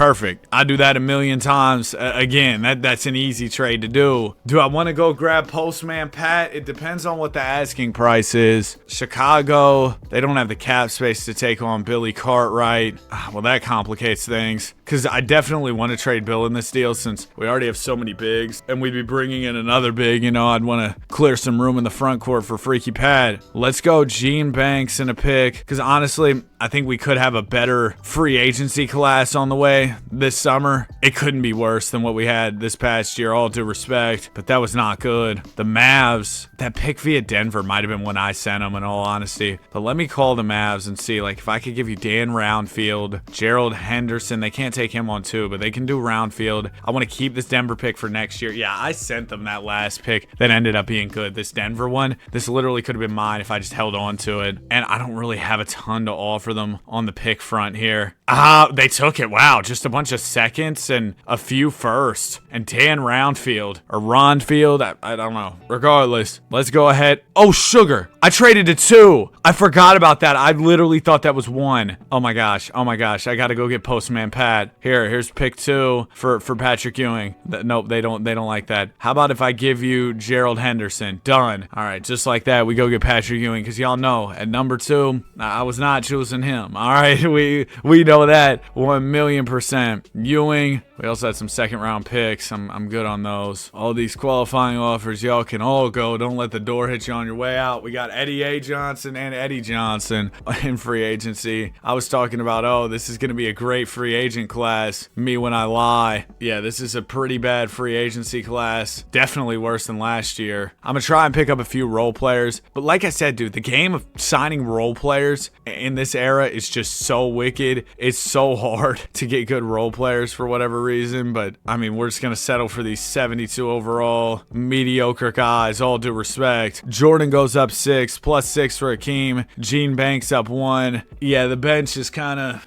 I do that a million times. Again, that's an easy trade to do. Do I want to go grab Postman Pat? It depends on what the asking price is. Chicago, they don't have the cap space to take on Billy Cartwright. Well, that complicates things, because I definitely want to trade Bill in this deal since we already have so many bigs, and we'd be bringing in another big. You know, I'd want to clear some room in the front court for Freaky Pat. Let's go Gene Banks in a pick, because honestly, I think we could have a better free agency class on the way this summer. It couldn't be worse than what we had this past year, all due respect, but that was not good. The Mavs, that pick via Denver might have been when I sent them, in all honesty. But let me call the Mavs and see, like, if I could give you Dan Roundfield, Gerald Henderson. They can't take him on too, but they can do Roundfield. I want to keep this Denver pick for next year. Yeah, I sent them that last pick that ended up being good. This Denver one, this literally could have been mine if I just held on to it. And I don't really have a ton to offer them on the pick front here. They took it. Wow, just a bunch of seconds and a few firsts. And Dan Roundfield or Ronfield, I don't know. Regardless, let's go ahead. Oh, Sugar. I traded to 2. I forgot about that. I literally thought that was 1. Oh my gosh. I gotta go get Postman Pat. Here's pick 2 for Patrick Ewing. Nope, they don't like that. How about if I give you Gerald Henderson? Done. All right, just like that, we go get Patrick Ewing because y'all know at number 2, I was not choosing him. All right, we know that 1,000,000%. Ewing. We also had some second round picks. I'm good on those. All these qualifying offers, y'all can all go. Don't let the door hit you on your way out. We got Eddie A. Johnson and Eddie Johnson in free agency. I was talking about, oh, this is going to be a great free agent class. Me when I lie. Yeah, this is a pretty bad free agency class. Definitely worse than last year. I'm going to try and pick up a few role players. But like I said, dude, the game of signing role players in this era is just so wicked. It's so hard to get good role players for whatever reason, but I mean, we're just gonna settle for these 72 overall mediocre guys, all due respect. Jordan goes up 6, +6 for Hakeem. Gene Banks up 1. Yeah, the bench is kind of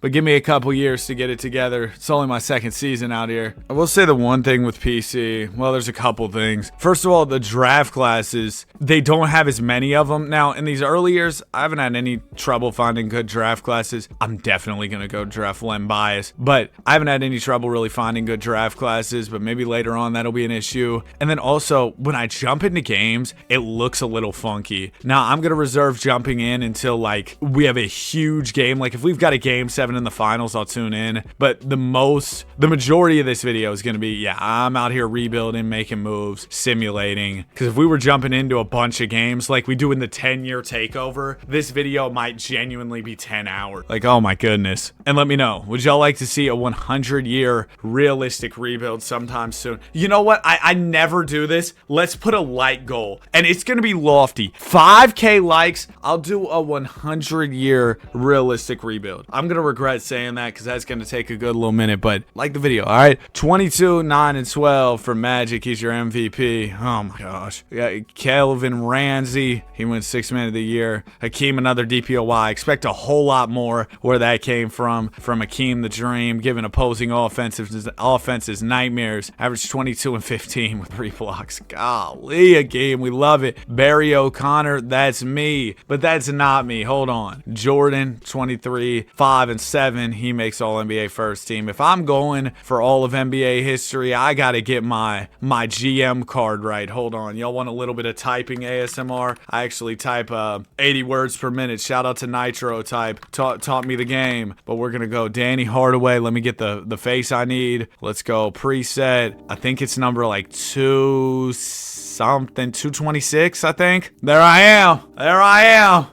but give me a couple years to get it together. It's only my second season out here. I will say the one thing with PC, well, there's a couple things. First of all, the draft classes, they don't have as many of them. Now, in these early years, I haven't had any trouble finding good draft classes. I'm definitely gonna go draft Len Bias, but I haven't had any trouble really finding good draft classes, but maybe later on that'll be an issue. And then also, when I jump into games, it looks a little funky. Now, I'm going to reserve jumping in until, like, we have a huge game. Like, if we've got a game 7 in the finals, I'll tune in. But the majority of this video is going to be, yeah, I'm out here rebuilding, making moves, simulating. Because if we were jumping into a bunch of games like we do in the 10-year takeover, this video might genuinely be 10 hours. Like, oh my goodness. And let me know, would y'all like to see a 100-year realistic rebuild sometime soon? You know what? I never do this. Let's put a like goal, and it's gonna be lofty. 5K likes, I'll do a 100-year realistic rebuild. I'm gonna regret saying that because that's gonna take a good little minute, but like the video. All right, 22, 9, and 12 for Magic. He's your MVP. Oh my gosh. Yeah, Kelvin Ramsey, he wins 6th Man of the Year. Hakeem, another DPOY. Expect a whole lot more where that came from Hakeem the Dream, giving opposing offenses nightmares. Average 22 and 15 with 3 blocks. Golly, a game. We love it. Barry O'Connor, that's me, but that's not me. Hold on. Jordan, 23, 5 and 7. He makes all NBA first team. If I'm going for all of NBA history, I got to get my GM card right. Hold on. Y'all want a little bit of typing ASMR? I actually type 80 words per minute. Shout out to Nitro Type. Taught me the game. But we're going to go Danny Hardaway. Let me get the face I need. Let's go preset. I think it's number like 226, I think. There I am.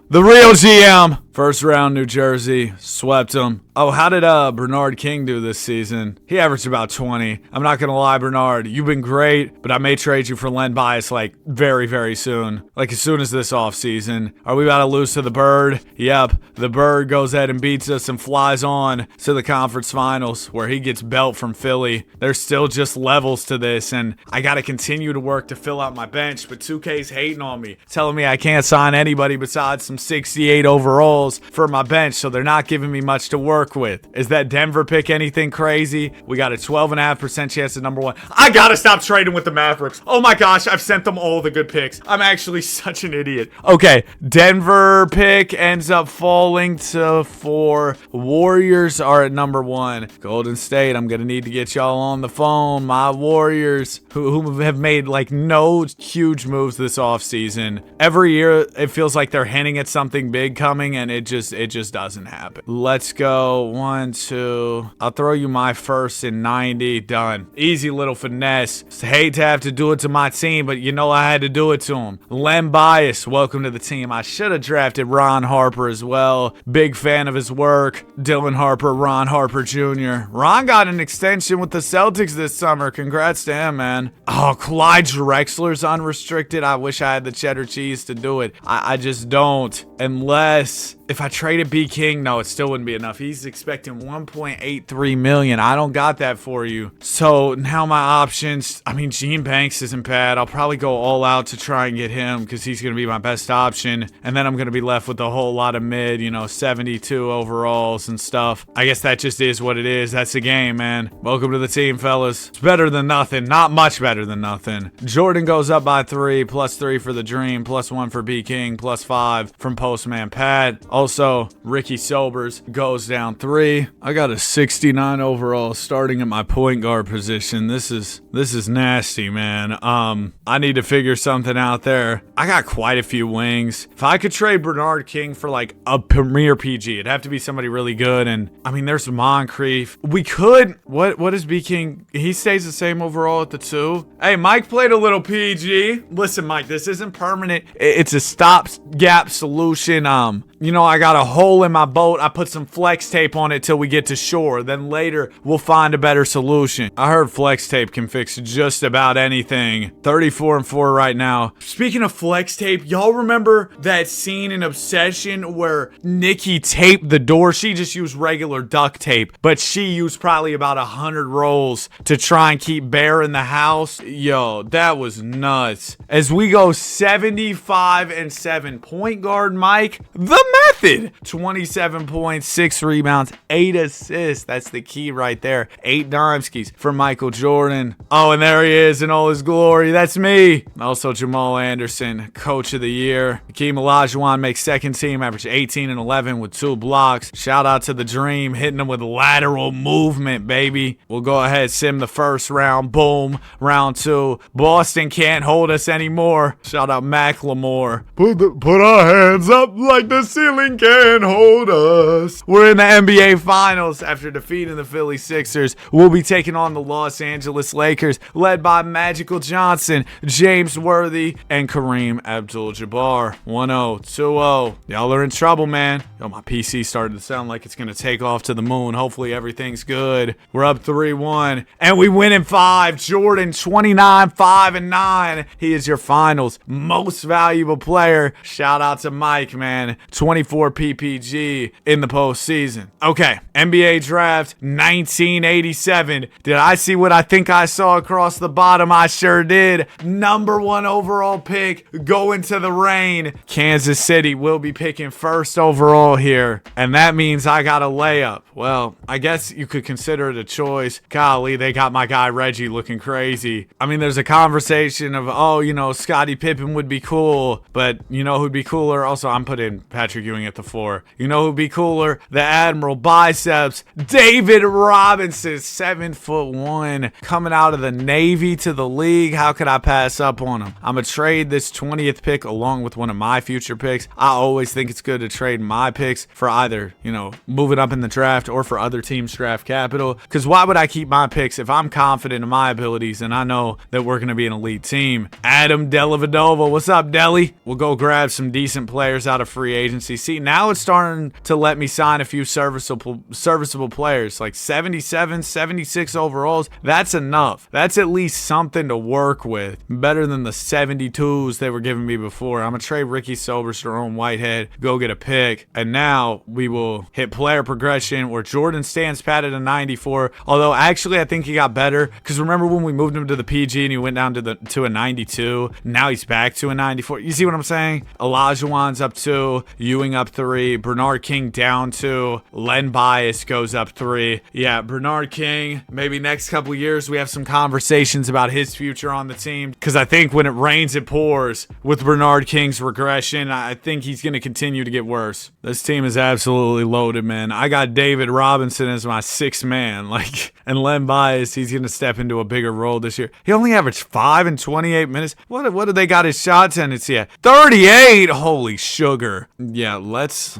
The real GM. First round, New Jersey. Swept them. Oh, how did Bernard King do this season? He averaged about 20. I'm not going to lie, Bernard. You've been great, but I may trade you for Len Bias like very, very soon. Like as soon as this offseason. Are we about to lose to the Bird? Yep. The Bird goes ahead and beats us and flies on to the conference finals where he gets belt from Philly. There's still just levels to this, and I got to continue to work to fill out my bench, but 2K's hating on me, telling me I can't sign anybody besides some 68 overalls for my bench, so they're not giving me much to work with. Is that Denver pick anything crazy? We got a 12.5% chance at number 1. I gotta stop trading with the Mavericks. Oh my gosh, I've sent them all the good picks. I'm actually such an idiot. Okay, Denver pick ends up falling to 4. Warriors are at number 1. Golden State, I'm gonna need to get y'all on the phone. My Warriors, who have made like no huge moves this offseason. Every year, it feels like they're hinting at something big coming, and it just doesn't happen. Let's go 1, 2. I'll throw you my first in 90. Done. Easy little finesse. Hate to have to do it to my team, but you know I had to do it to him. Len Bias, welcome to the team. I should have drafted Ron Harper as well. Big fan of his work. Dylan Harper, Ron Harper Jr. Ron got an extension with the Celtics this summer. Congrats to him, man. Oh, Clyde Drexler's unrestricted. I wish I had the cheddar cheese to do it. I just don't. Unless if I traded B King, no, it still wouldn't be enough. He's expecting 1.83 million. I don't got that for you. So now my options, I mean, Gene Banks isn't bad. I'll probably go all out to try and get him because he's going to be my best option. And then I'm going to be left with a whole lot of mid, 72 overalls and stuff. I guess that just is what it is. That's the game, man. Welcome to the team, fellas. It's better than nothing. Not much better than nothing. Jordan goes up by 3, +3 for the Dream, +1 for B King, +5 from Postman Pat. Also, Ricky Sobers goes down 3. I got a 69 overall starting at my point guard position. This is nasty, man. I need to figure something out there. I got quite a few wings. If I could trade Bernard King for like a premier PG, it'd have to be somebody really good. And I mean, there's Moncrief. We could. What is B King? He stays the same overall at the 2. Hey, Mike played a little PG. Listen, Mike, this isn't permanent. It's a stopgap solution. I got a hole in my boat. I put some flex tape on it till we get to shore. Then later, we'll find a better solution. I heard flex tape can fix just about anything. 34-4 right now. Speaking of flex tape, y'all remember that scene in Obsession where Nikki taped the door? She just used regular duct tape, but she used probably about 100 rolls to try and keep Bear in the house. Yo, that was nuts. As we go 75-7, point guard Mike, the method. 27 points, 6 rebounds, 8 assists. That's the key right there. 8 dimeskis for Michael Jordan. Oh, and there he is in all his glory. That's me. Also, Jamal Anderson, coach of the year. Hakeem Olajuwon makes second team, average 18 and 11 with 2 blocks. Shout out to the Dream, hitting him with lateral movement, baby. We'll go ahead, sim the first round. Boom. Round 2. Boston can't hold us anymore. Shout out Macklemore. Put our hands up like the ceiling can hold us. We're in the NBA Finals after defeating the Philly Sixers. We'll be taking on the Los Angeles Lakers, led by Magical Johnson, James Worthy, and Kareem Abdul-Jabbar. 1-0, 2-0. Y'all are in trouble, man. Yo, my PC started to sound like it's going to take off to the moon. Hopefully everything's good. We're up 3-1, and we win in 5. Jordan, 29, 5, and 9. He is your Finals most valuable player. Shout out to Mike, man. 24 PPG in the postseason. Okay, NBA draft 1987. Did I see what I think I saw across the bottom? I sure did. Number 1 overall pick going to the rain. Kansas City will be picking first overall here, and that means I got a layup. Well, I guess you could consider it a choice. Golly, they got my guy Reggie looking crazy. I mean, there's a conversation of, Scottie Pippen would be cool, but you know who'd be cooler? Also, I'm putting Patrick Ewing at the 4. You know who'd be cooler? The Admiral Biceps, David Robinson, 7'1", coming out of the Navy to the league. How could I pass up on him? I'm going to trade this 20th pick along with one of my future picks. I always think it's good to trade my picks for either, moving up in the draft or for other teams' draft capital. Because why would I keep my picks if I'm confident in my abilities and I know that we're going to be an elite team? Adam Dellavedova, what's up, Delly? We'll go grab some decent players out of free agency. See, now it's starting to let me sign a few serviceable players, like 77, 76 overalls. That's enough. That's at least something to work with. Better than the 72s they were giving me before. I'm going to trade Ricky Sobers, Jerome Whitehead, go get a pick. And now we will hit player progression where Jordan stands pat at a 94. Although, actually, I think he got better. Because remember when we moved him to the PG and he went down to a 92? Now he's back to a 94. You see what I'm saying? Olajuwon's up 2. Ewing up 3. Bernard King down 2. Len Bias goes up 3. Yeah, Bernard King, maybe next couple years we have some conversations about his future on the team. Because I think when it rains, it pours. With Bernard King's regression, I think he's going to continue to get worse. This team is absolutely loaded, man. I got David Robinson as my 6th man. And Len Bias, he's going to step into a bigger role this year. He only averaged 5 in 28 minutes. What did they got his shot tendency at? 38! Holy sugar. Yeah, let's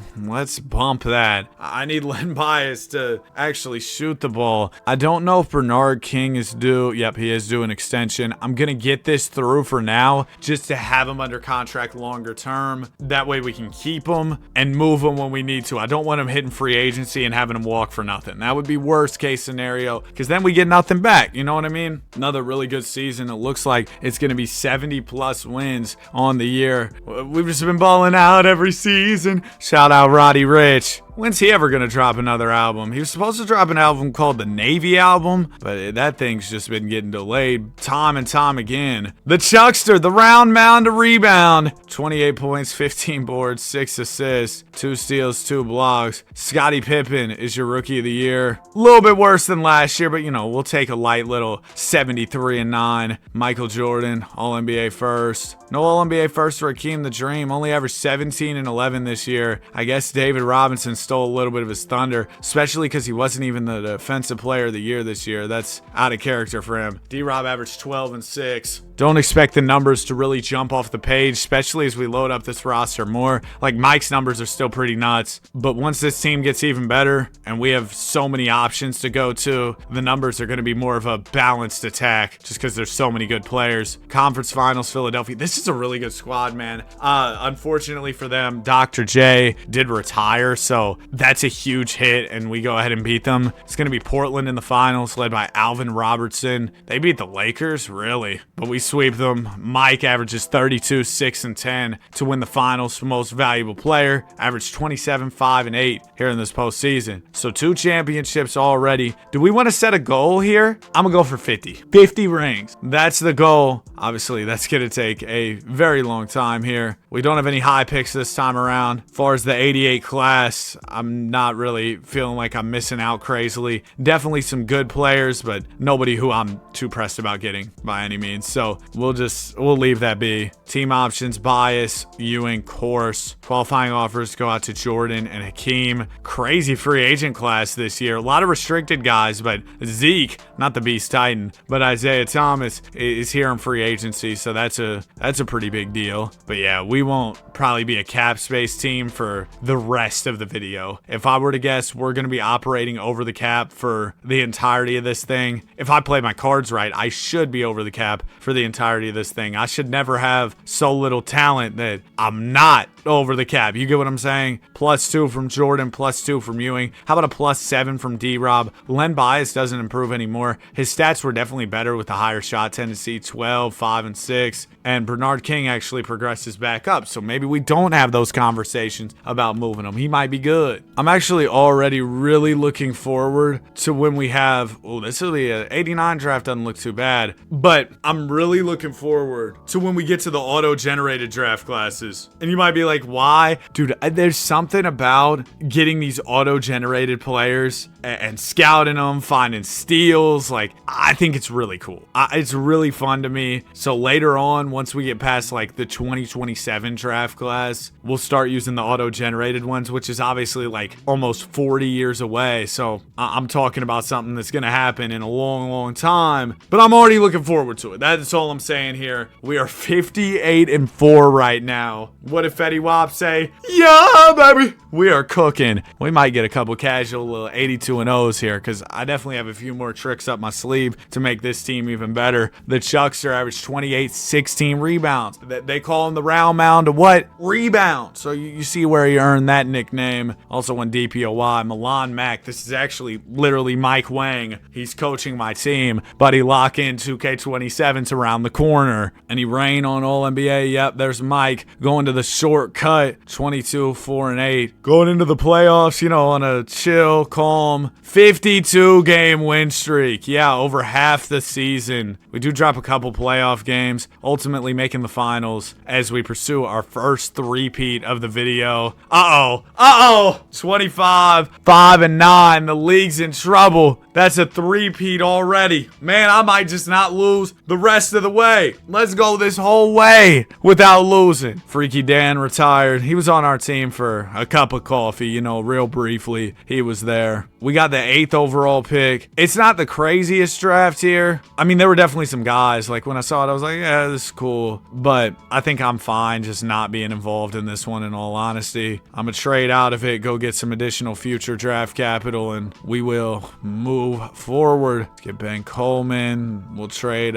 bump that. I need Len Bias to actually shoot the ball. I don't know if Bernard King is due. Yep, he is due an extension. I'm going to get this through for now just to have him under contract longer term. That way we can keep him and move him when we need to. I don't want him hitting free agency and having him walk for nothing. That would be worst case scenario because then we get nothing back. You know what I mean? Another really good season. It looks like it's going to be 70 plus wins on the year. We've just been balling out every season. Shout out Roddy Ricch. When's he ever gonna drop another album? He was supposed to drop an album called the Navy album, but that thing's just been getting delayed time and time again. The Chuckster, the round mound to rebound. 28 points, 15 boards, 6 assists, 2 steals, 2 blocks. Scottie Pippen is your rookie of the year. A little bit worse than last year, but we'll take a light little 73-9. Michael Jordan, All-NBA first. No All-NBA first for Hakeem the Dream. Only averaged 17 and 11 this year. I guess David Robinson stole a little bit of his thunder, especially because he wasn't even the defensive player of the year this year. That's out of character for him. D-Rob averaged 12 and 6. Don't expect the numbers to really jump off the page, especially as we load up this roster more. Like, Mike's numbers are still pretty nuts, but once this team gets even better and we have so many options to go to, the numbers are going to be more of a balanced attack just because there's so many good players. Conference Finals, Philadelphia. This is a really good squad, man. Unfortunately for them, Dr. J did retire, so that's a huge hit, and we go ahead and beat them. It's going to be Portland in the finals, led by Alvin Robertson. They beat the Lakers? Really? But we sweep them. Mike averages 32, 6, and 10 to win the finals for most valuable player. Averaged 27, 5, and 8 here in this postseason. So 2 championships already. Do we want to set a goal here? I'm going to go for 50. 50 rings. That's the goal. Obviously, that's going to take a very long time here. We don't have any high picks this time around. As far as the 88 class, I'm not really feeling like I'm missing out crazily. Definitely some good players, but nobody who I'm too pressed about getting by any means. So we'll leave that be. Team options, bias, Ewing, course. Qualifying offers go out to Jordan and Hakeem. Crazy free agent class this year. A lot of restricted guys, but Zeke, not the Beast Titan, but Isaiah Thomas is here in free agency, so that's a pretty big deal. But yeah, we won't probably be a cap space team for the rest of the video. If I were to guess, we're going to be operating over the cap for the entirety of this thing. If I play my cards right, I should be over the cap for the entirety of this thing. I should never have so little talent that I'm not over the cap. You get what I'm saying? +2 from Jordan, +2 from Ewing. How about a +7 from D-Rob? Len Bias doesn't improve anymore. His stats were definitely better with the higher shot tendency, 12, 5, and 6. And Bernard King actually progresses back up. So maybe we don't have those conversations about moving him. He might be good. I'm actually already really looking forward to when we have, this will be an 89 draft, doesn't look too bad. But I'm really looking forward to when we get to the auto-generated draft classes. And you might be like, why? Dude, there's something about getting these auto-generated players and scouting them, finding steals. Like, I think it's really cool. It's really fun to me. So later on, once we get past like the 2027 draft class, we'll start using the auto-generated ones, which is obviously like almost 40 years away. So I'm talking about something that's going to happen in a long, long time, but I'm already looking forward to it. That's all I'm saying here. We are 58-4 right now. What did Fetty Wap say? Yeah, baby. We are cooking. We might get a couple casual little 82-0s here, because I definitely have a few more tricks up my sleeve to make this team even better. The Chuckster averaged 28, 16 rebounds. They call him the round mound to what? Rebound. So you see where he earned that nickname. Also on DPOY, Milan Mack. This is actually literally Mike Wang. He's coaching my team. Buddy, lock in 2K27's around the corner. And he rain on All-NBA. Yep, there's Mike going to the shortcut. 22, 4, and 8. Going into the playoffs, on a chill, calm, 52-game win streak. Yeah, over half the season. We do drop a couple playoff games, ultimately making the finals as we pursue our first three-peat of the video. Uh-oh. 25, 5, and 9. The league's in trouble. That's a three-peat already. Man, I might just not lose the rest of the way. Let's go this whole way without losing. Freaky Dan retired. He was on our team for a cup of coffee, real briefly. He was there. We got the 8th overall pick. It's not the craziest draft here. I mean, there were definitely some guys. Like, when I saw it, I was like, yeah, this is cool. But I think I'm fine just not being involved in this one, in all honesty. I'm going to trade out of it, go get some additional future draft capital, and we will move forward. Let's get Ben Coleman. We'll trade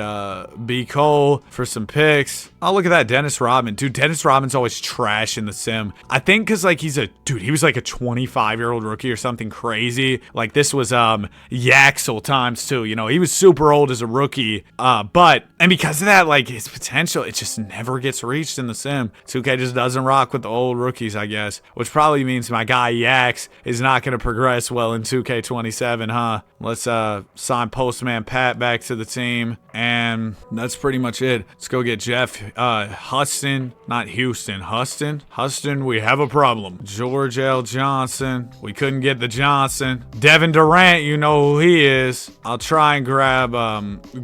B. Cole for some picks. Oh, look at that, Dennis Rodman. Dude, Dennis Rodman's always trash in the sim. I think because, like, he was like a 25-year-old rookie or something crazy. Like, this was Yaxel times 2. You know, he was super old as a rookie. And because of that, like, his potential, it just never gets reached in the sim. 2K just doesn't rock with the old rookies, I guess. Which probably means my guy Yax is not going to progress well in 2K27, huh? Let's sign Postman Pat back to the team. And that's pretty much it. Let's go get Jeff Huston. Not Houston. Huston, we have a problem. George L. Johnson. We couldn't get the Johnson. Devin Durant, you know who he is. I'll try and grab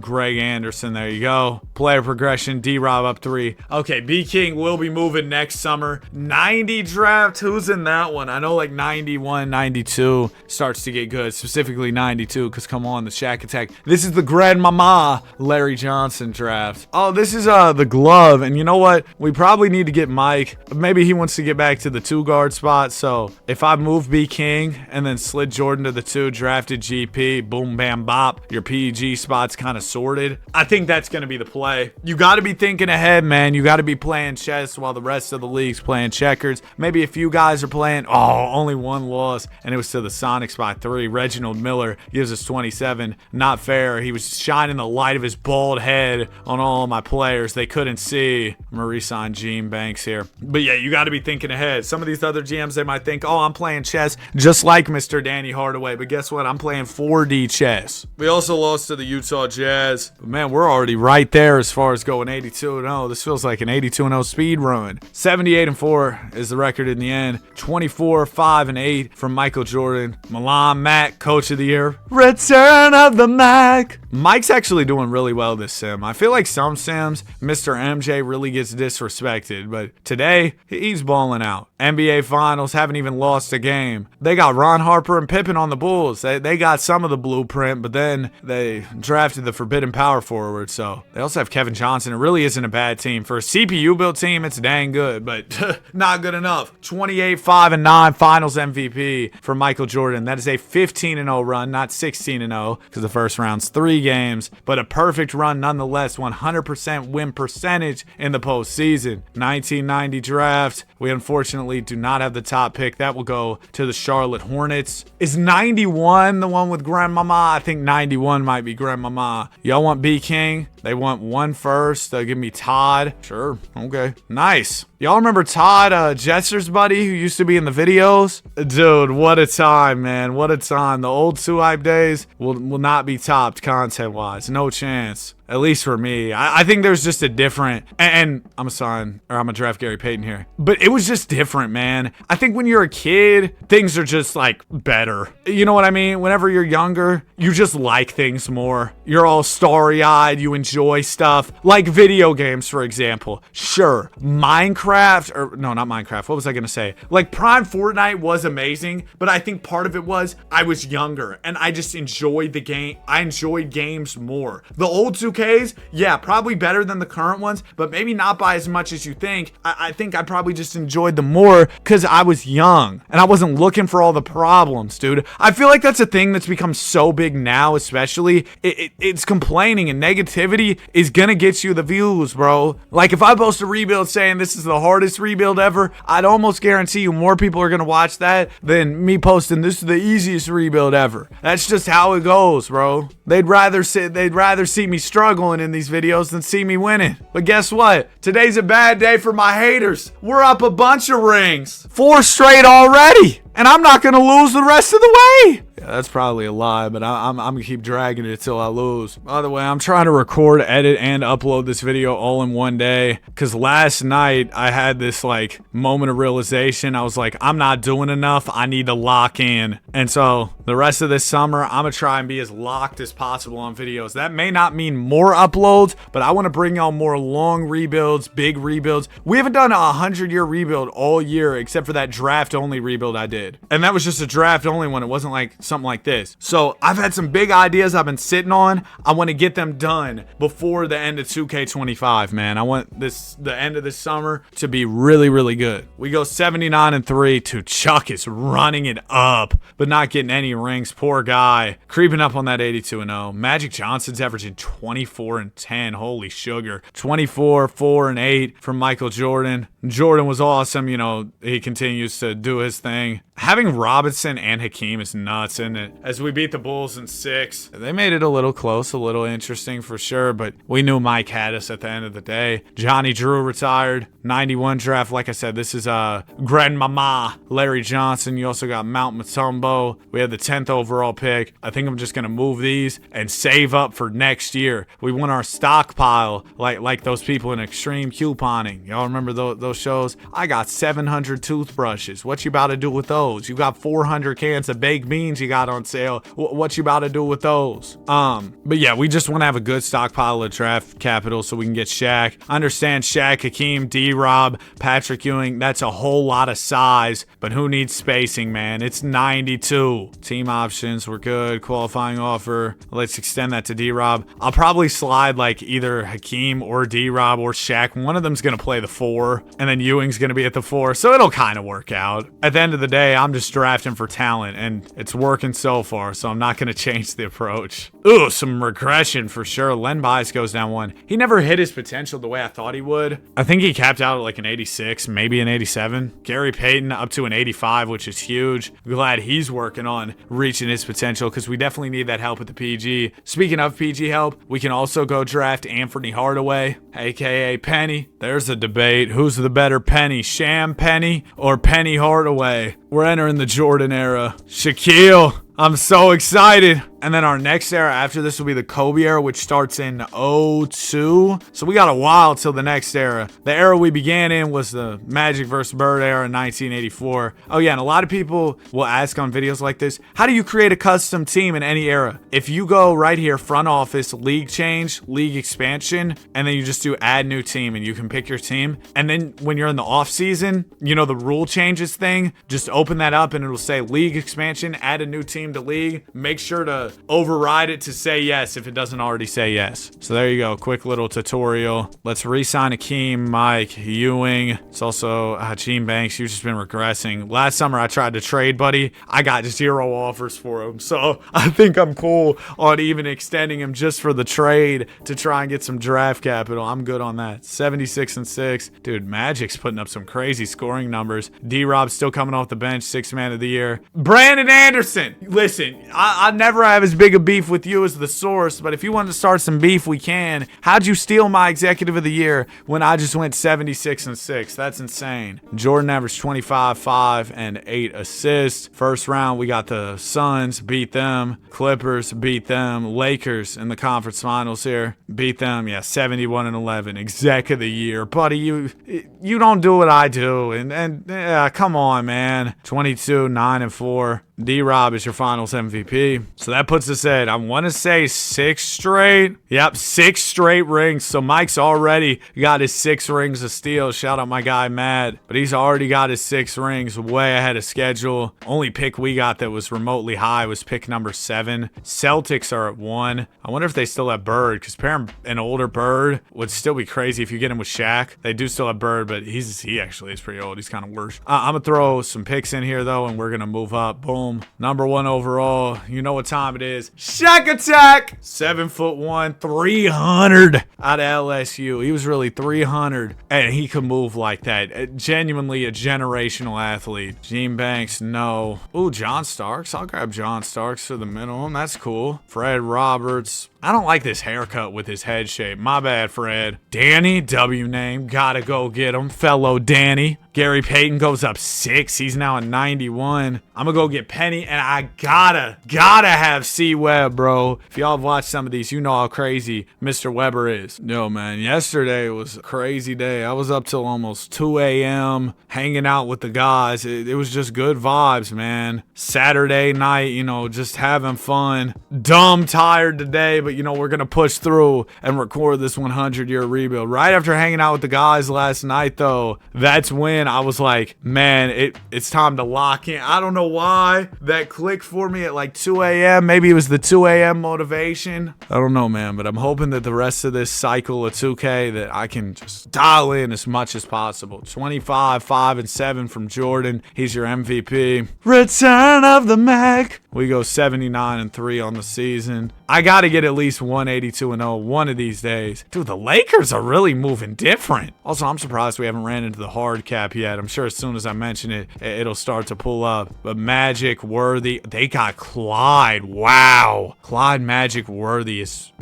Greg Anderson. There you go. Player progression. D-Rob up 3. Okay, B. King will be moving next summer. 90 draft. Who's in that one? I know like 91, 92 starts to get good. Specifically 92, because come on, the Shaq Attack. This is the grandmama Larry Johnson draft. Oh, this is the glove. And you know what? We probably need to get Mike. Maybe he wants to get back to the 2-guard spot. So if I move B. King and then slid Jordan to the 2, drafted GP, boom, bam, bop, your PEG spot's kind of sorted. I think that's going to be the play. You got to be thinking ahead, man. You got to be playing chess while the rest of the league's playing checkers. Maybe a few guys are playing, only one loss, and it was to the Sonics by 3. Reginald Miller gives us 27. Not fair. He was shining the light of his bald head on all of my players. They couldn't see. Marie signed Gene Banks here. But yeah, you got to be thinking ahead. Some of these other GMs, they might think, I'm playing chess just like Mr. Danny Hardaway. But guess what? I'm playing 4D chess. We also lost to the Utah Jazz. But man, we're already right there as far as going 82-0. This feels like an 82-0 speed run. 78-4 is the record in the end. 24-5-8 from Michael Jordan. Milan Mack, Coach of the Year. Return of the Mac. Mike's actually doing really well this sim. I feel like some sims, Mr. MJ really gets disrespected, but today, he's balling out. NBA Finals, haven't even lost a game. They got Ron Harper and Pippen on the Bulls. They got some of the blueprint, but then they drafted the Forbidden Power forward, so they also have Kevin Johnson. It really isn't a bad team. For a CPU-built team, it's dang good, but not good enough. 28-5-9 Finals MVP for Michael Jordan. That is a 15-0 run, not 16-0, because the first round's 3 games, but a perfect run nonetheless. 100% win percentage in the postseason. 1990 draft. We unfortunately do not have the top pick. That will go to the Charlotte Hornets. Is 91 the one with Grandmama? I think 91 might be Grandmama. Y'all want B. King? They want 1 first. They'll give me Todd. Sure. Okay. Nice. Y'all remember Todd, Jester's buddy, who used to be in the videos? Dude, what a time, man. What a time. The old 2Hype days will not be topped content-wise. No chance. At least for me. I think there's just a different, and I'm a draft Gary Payton here, but it was just different, man. I think when you're a kid, things are just like better. You know what I mean? Whenever you're younger, you just like things more. You're all starry-eyed. You enjoy stuff like video games, for example. Sure, Minecraft, or no, not Minecraft. What was I going to say? Like Prime Fortnite was amazing, but I think part of it was I was younger and I just enjoyed the game. I enjoyed games more. The old 2Ks, yeah, probably better than the current ones, but maybe not by as much as you think. I think I probably just enjoyed them more because I was young and I wasn't looking for all the problems, dude. I feel like that's a thing that's become so big now, especially. It's complaining, and negativity is gonna get you the views, bro. Like if I post a rebuild saying this is the hardest rebuild ever, I'd almost guarantee you more people are gonna watch that than me posting this is the easiest rebuild ever. That's just how it goes, bro. They'd rather see me struggling in these videos than see me winning. But guess what? Today's a bad day for my haters. We're up a bunch of rings. 4 straight already. And I'm not going to lose the rest of the way. Yeah, that's probably a lie, but I'm going to keep dragging it till I lose. By the way, I'm trying to record, edit, and upload this video all in one day. Because last night, I had this like moment of realization. I was like, I'm not doing enough. I need to lock in. And so the rest of this summer, I'm going to try and be as locked as possible on videos. That may not mean more uploads, but I want to bring y'all more long rebuilds, big rebuilds. We haven't done a 100-year rebuild all year, except for that draft-only rebuild I did. And that was just a draft only one. It wasn't like some something like this. So I've had some big ideas I've been sitting on. I want to get them done before the end of 2K25, man. I want the end of this summer to be really, really good. We go 79-3 to Chuck is running it up, but not getting any rings. Poor guy. Creeping up on that 82-0. Magic Johnson's averaging 24-10. Holy sugar. 24, 4, and 8 from Michael Jordan. Jordan was awesome. You know, he continues to do his thing. Having Robinson and Hakeem is nuts, isn't it? As we beat the Bulls in 6, they made it a little close, a little interesting for sure, but we knew Mike had us at the end of the day. Johnny Drew retired. 91 draft. Like I said, this is Grandmama Larry Johnson. You also got Mount Mutombo. We had the 10th overall pick. I think I'm just going to move these and save up for next year. We want our stockpile like those people in Extreme Couponing. Y'all remember those shows? I got 700 toothbrushes. What you about to do with those? You got 400 cans of baked beans you got on sale. What you about to do with those? But yeah, we just want to have a good stockpile of draft capital so we can get Shaq. I understand Shaq, Hakeem, D-Rob, Patrick Ewing. That's a whole lot of size, but who needs spacing, man? It's 92. Team options were good. Qualifying offer. Let's extend that to D-Rob. I'll probably slide like either Hakeem or D-Rob or Shaq. One of them's going to play the 4, and then Ewing's going to be at the 4, so it'll kind of work out. At the end of the day, I'm just drafting for talent, and it's working so far, so I'm not going to change the approach. Ooh, some regression for sure. Len Bias goes down 1. He never hit his potential the way I thought he would. I think he capped out at like an 86, maybe an 87. Gary Payton up to an 85, which is huge. Glad he's working on reaching his potential because we definitely need that help with the PG. Speaking of PG help, we can also go draft Anthony Hardaway, aka Penny. There's a debate. Who's the better Penny, Sham Penny or Penny Hardaway? We're entering the Jordan era. Shaquille, I'm so excited. And then our next era after this will be the Kobe era, which starts in 02. So we got a while till the next era. The era we began in was the Magic vs. Bird era in 1984. Oh yeah, and a lot of people will ask on videos like this, how do you create a custom team in any era? If you go right here, front office, league change, league expansion, and then you just do add new team and you can pick your team. And then when you're in the off season, you know, the rule changes thing, just open that up and it'll say league expansion, add a new team to league. Make sure to override it to say yes if it doesn't already say yes. So there you go, quick little tutorial. Let's re-sign Hakeem, Mike, Ewing. It's also Gene Banks. You've just been regressing. Last summer I tried to trade Buddy. I got 0 offers for him, so I think I'm cool on even extending him just for the trade to try and get some draft capital. I'm good on that. 76-6. Dude, Magic's putting up some crazy scoring numbers. D-Rob's still coming off the bench, 6th man of the year. Brandon Anderson. Listen, I never have as big a beef with you as the source, but if you want to start some beef, we can. How'd you steal my executive of the year when I just went 76-6? That's insane. Jordan averaged 25, 5, and 8 assists. First round, we got the Suns, beat them. Clippers, beat them. Lakers in the conference finals here, beat them. Yeah, 71-11. Exec of the year. Buddy, you don't do what I do. And yeah, come on, man. 22, 9, and 4. D-Rob is your finals MVP. So that puts us at, I want to say 6 straight. Yep, 6 straight rings. So Mike's already got his 6 rings of steel. Shout out my guy Matt. But he's already got his 6 rings way ahead of schedule. Only pick we got that was remotely high was pick number 7. Celtics are at 1. I wonder if they still have Bird, because pairing an older Bird would still be crazy if you get him with Shaq. They do still have Bird, but he actually is pretty old. He's kind of worse. I'm going to throw some picks in here, though, and we're going to move up. Boom. Number 1 overall. You know what time it is. Shaq Attack. 7'1", 300 out of LSU. He was really 300, and he could move like that. Genuinely a generational athlete. Gene Banks, no. Ooh, John Starks. I'll grab John Starks for the minimum. That's cool. Fred Roberts. I don't like this haircut with his head shape. My bad, Fred. Danny, W name. Gotta go get him. Fellow Danny. Gary Payton goes up 6. He's now at 91. I'm gonna go get Penny, and I gotta have C. Webb, bro. If y'all have watched some of these, you know how crazy Mr. Weber is. Yo, man, yesterday was a crazy day. I was up till almost 2 a.m. hanging out with the guys. It was just good vibes, man. Saturday night, you know, just having fun. Dumb tired today, but you know, we're gonna push through and record this 100-year rebuild. Right after hanging out with the guys last night, though, that's when in, I was like, man, it's time to lock in. I don't know why that clicked for me at like 2 a.m. Maybe it was the 2 a.m. motivation. I don't know, man, but I'm hoping that the rest of this cycle of 2K that I can just dial in as much as possible. 25, 5, and 7 from Jordan. He's your MVP. Return of the Mac. We go 79 and 3 on the season. I got to get at least 182 and 0 one of these days. Dude, the Lakers are really moving different. Also, I'm surprised we haven't ran into the hard cap yet. I'm sure as soon as I mention it, it'll start to pull up. But Magic, Worthy, they got Clyde. Wow. Clyde, Magic, Worthy is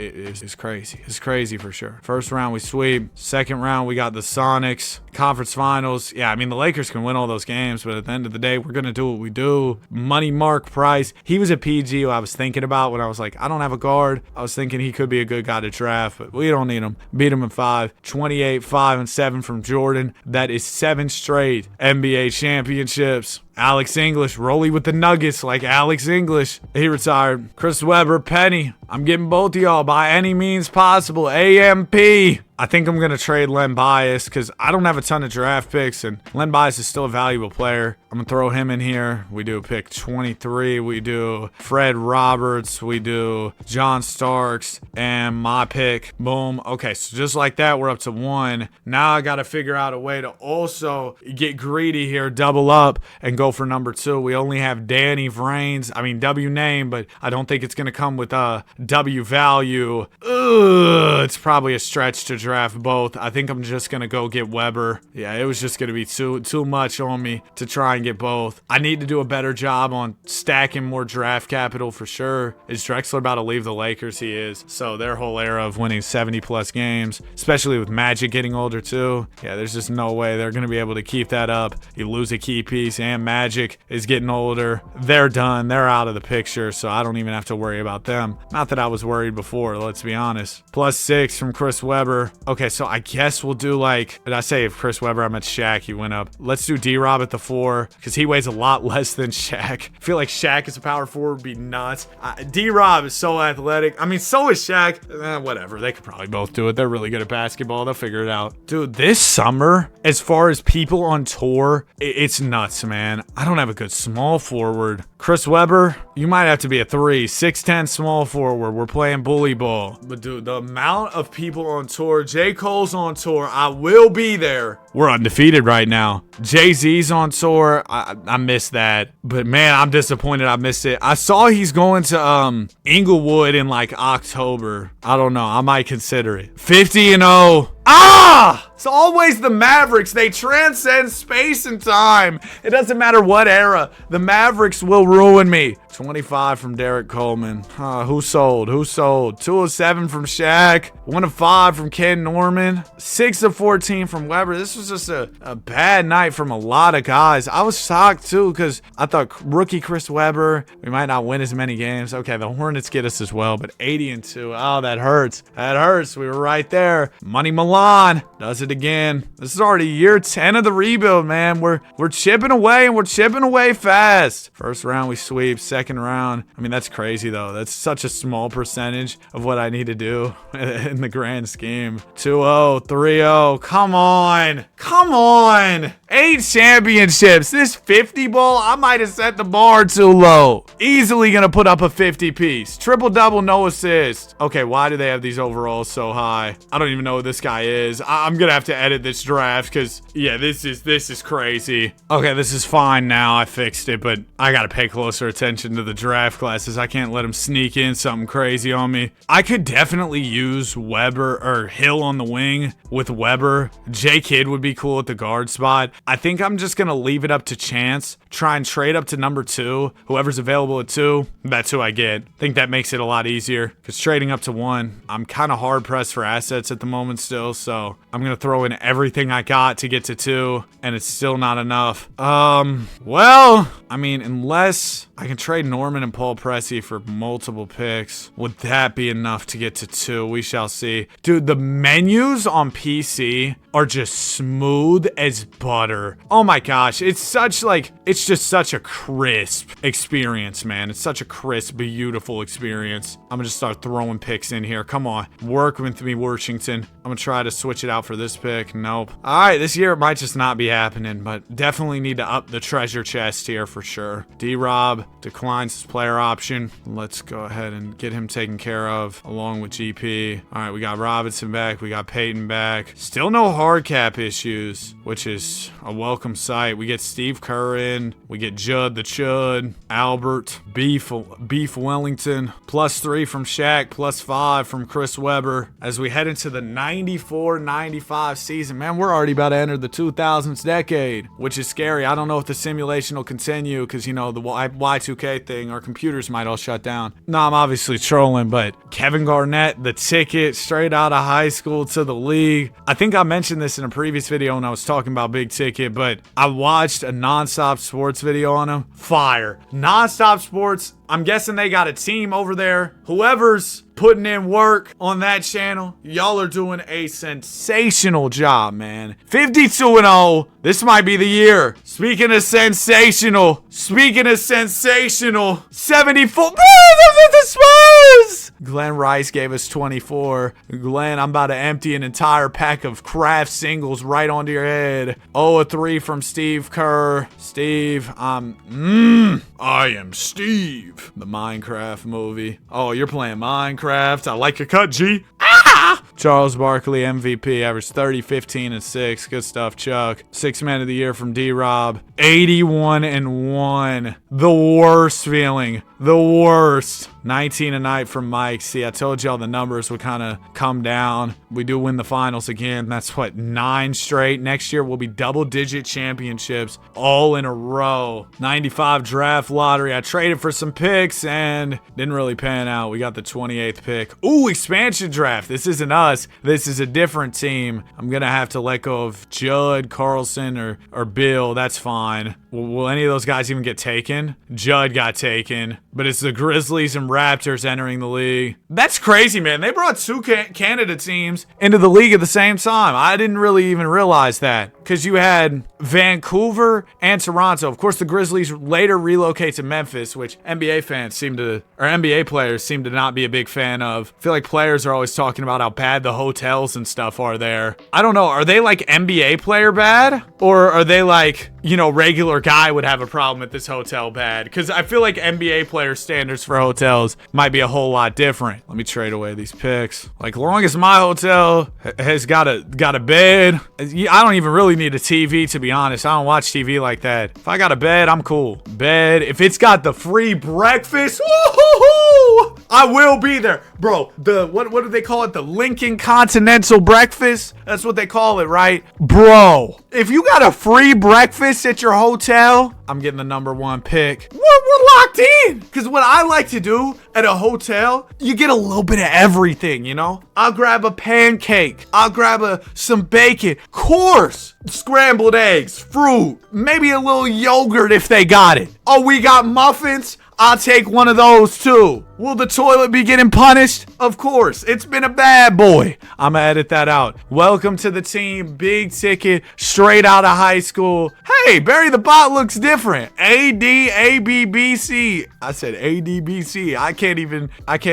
crazy. It's crazy for sure. First round, we sweep. Second round, we got the Sonics. Conference finals. Yeah, I mean, the Lakers can win all those games, but at the end of the day, we're going to do what we do. Money Mark Price. He was a PG who I was thinking about when I was like, I don't have a guard. I was thinking he could be a good guy to draft, but we don't need him. Beat him in 5. 28, 5, and 7 from Jordan. That is 7 straight NBA championships. Alex English, Rolly with the Nuggets like Alex English. He retired. Chris Webber, Penny. I'm getting both of y'all by any means possible. AMP. I think I'm going to trade Len Bias because I don't have a ton of draft picks, and Len Bias is still a valuable player. I'm going to throw him in here. We do pick 23. We do Fred Roberts. We do John Starks. And my pick. Boom. Okay, so just like that, we're up to 1. Now I got to figure out a way to also get greedy here, double up, and go for number 2. We only have Danny Vrains. I mean, W name, but I don't think it's going to come with W value. It's probably a stretch to draft both. I think I'm just going to go get Weber. Yeah, it was just going to be too much on me to try and get both. I need to do a better job on stacking more draft capital for sure. Is Drexler about to leave the Lakers? He is. So their whole era of winning 70 plus games, especially with Magic getting older too. Yeah, there's just no way they're going to be able to keep that up. You lose a key piece and Magic is getting older. They're done. They're out of the picture, so I don't even have to worry about them. Not that I was worried before, let's be honest. +6 from Chris Webber. Okay, so I guess we'll do like, did I say if Chris Webber, I meant Shaq, he went up. Let's do D-Rob at the 4 because he weighs a lot less than Shaq. I feel like Shaq as a power forward would be nuts. D-Rob is so athletic. I mean, so is Shaq. Whatever, they could probably both do it. They're really good at basketball. They'll figure it out. Dude, this summer, as far as people on tour, it's nuts, man. I don't have a good small forward. Chris Webber, you might have to be a 3. 6'10 small forward. We're playing bully ball. But dude, the amount of people on tour, J. Cole's on tour. I will be there. We're undefeated right now. Jay-Z's on tour. I missed that. But man, I'm disappointed I missed it. I saw he's going to Inglewood in like October. I don't know. I might consider it. 50 and 0. It's always the Mavericks. They transcend space and time. It doesn't matter what era. The Mavericks will ruin me. 25 from Derek Coleman. Who sold? 207 from Shaq. 1 of 5 from Ken Norman. 6 of 14 from Weber. This was just a bad night from a lot of guys. I was shocked too because I thought rookie Chris Webber, we might not win as many games. Okay, the Hornets get us as well, but 80 and 2. Oh, that hurts. That hurts. We were right there. Money Milan does it again. This is already year 10 of the rebuild, man. We're chipping away, and we're chipping away fast. First round we sweep. Second round, I mean, that's crazy though. That's such a small percentage of what I need to do in the grand scheme. 2-0, 3-0. Come on. 8 championships. This 50 ball, I might have set the bar too low. Easily gonna put up a 50 piece. Triple double, no assist. Okay, why do they have these overalls so high? I don't even know who this guy is. I'm gonna have to edit this draft because yeah, this is crazy. Okay, this is fine now. I fixed it, but I gotta pay closer attention to the draft classes. I can't let him sneak in something crazy on me. I could definitely use Weber or Hill on the wing with Weber. J Kidd would be cool at the guard spot. I think I'm just gonna leave it up to chance. Try and trade up to number 2. Whoever's available at 2, that's who I get. I think that makes it a lot easier because trading up to 1, I'm kind of hard pressed for assets at the moment still, so I'm gonna throw in everything I got to get to 2, and it's still not enough. Well, I mean, unless I can trade Norman and Paul Pressey for multiple picks, would that be enough to get to 2? We shall see. Dude, the menus on PC are just smooth as butter. Oh my gosh, it's just such a crisp experience, man. It's such a crisp, beautiful experience. I'm gonna just start throwing picks in here. Come on, work with me, Washington. I'm gonna try to switch it out for this this pick. Nope. All right, this year it might just not be happening, but definitely need to up the treasure chest here for sure. D-Rob declines his player option. Let's go ahead and get him taken care of along with GP. All right, we got Robinson back. We got Peyton back. Still no hard cap issues, which is a welcome sight. We get Steve Kerr in. We get Judd the Chud, Albert, Beef Wellington, +3 from Shaq, +5 from Chris Webber. As we head into the 94-95 season, man, we're already about to enter the 2000s decade, which is scary. I don't know if the simulation will continue because, you know, the Y2K thing, our computers might all shut down. No, I'm obviously trolling, but Kevin Garnett, the ticket straight out of high school to the league. I think I mentioned this in a previous video when I was talking about Big Ticket, but I watched a Nonstop Sports video on him. Fire. Nonstop Sports, I'm guessing they got a team over there. Whoever's putting in work on that channel, y'all are doing a sensational job, man. 52-0. This might be the year. Speaking of sensational, 74. The Spurs! Glenn Rice gave us 24. Glenn, I'm about to empty an entire pack of Kraft singles right onto your head. 0-3 from Steve Kerr. Steve, I am Steve. The Minecraft movie. Oh, you're playing Minecraft. I like your cut, G. Charles Barkley, MVP, averaged 30, 15, and 6. Good stuff, Chuck. 6th man of the year from D-Rob. 81-1. The worst feeling. The worst. 19 a night from Mike. See, I told y'all the numbers would kind of come down. We do win the finals again. That's what, 9 straight. Next year will be double-digit championships all in a row. 95 draft lottery. I traded for some picks and didn't really pan out. We got the 28th pick. Ooh, expansion draft. This isn't us. This is a different team. I'm going to have to let go of Judd, Carlson, or Bill. That's fine. Will any of those guys even get taken? Judd got taken, but it's the Grizzlies and Raptors entering the league. That's crazy, man. They brought 2 Canada teams into the league at the same time. I didn't really even realize that because you had Vancouver and Toronto. Of course, the Grizzlies later relocate to Memphis, which NBA players seem to not be a big fan of. I feel like players are always talking about how bad the hotels and stuff are there. I don't know. Are they like NBA player bad? Or are they like, you know, regular guy would have a problem at this hotel bad? Because I feel like NBA player standards for hotels might be a whole lot different. Let me trade away these picks. Like, long as my hotel has got a bed, I don't even really need a TV, to be honest. I don't watch TV like that. If I got a bed, I'm cool. Bed. If it's got the free breakfast, woo-hoo-hoo, I will be there. Bro, what do they call it? The Lincoln Continental Breakfast? That's what they call it, right? Bro, if you got a free breakfast at your hotel, I'm getting the #1 pick. We're locked in. Because what I like to do at a hotel, you get a little bit of everything, you know? I'll grab a pancake. I'll grab some bacon. Course. Scrambled eggs. Fruit. Maybe a little yogurt if they got it. Oh, we got muffins? I'll take one of those too. Will the toilet be getting punished? Of course. It's been a bad boy. I'm gonna edit that out. Welcome to the team. Big Ticket. Straight out of high school. Hey, Barry the Bot looks different. ADABBC. I said ADBC. I can't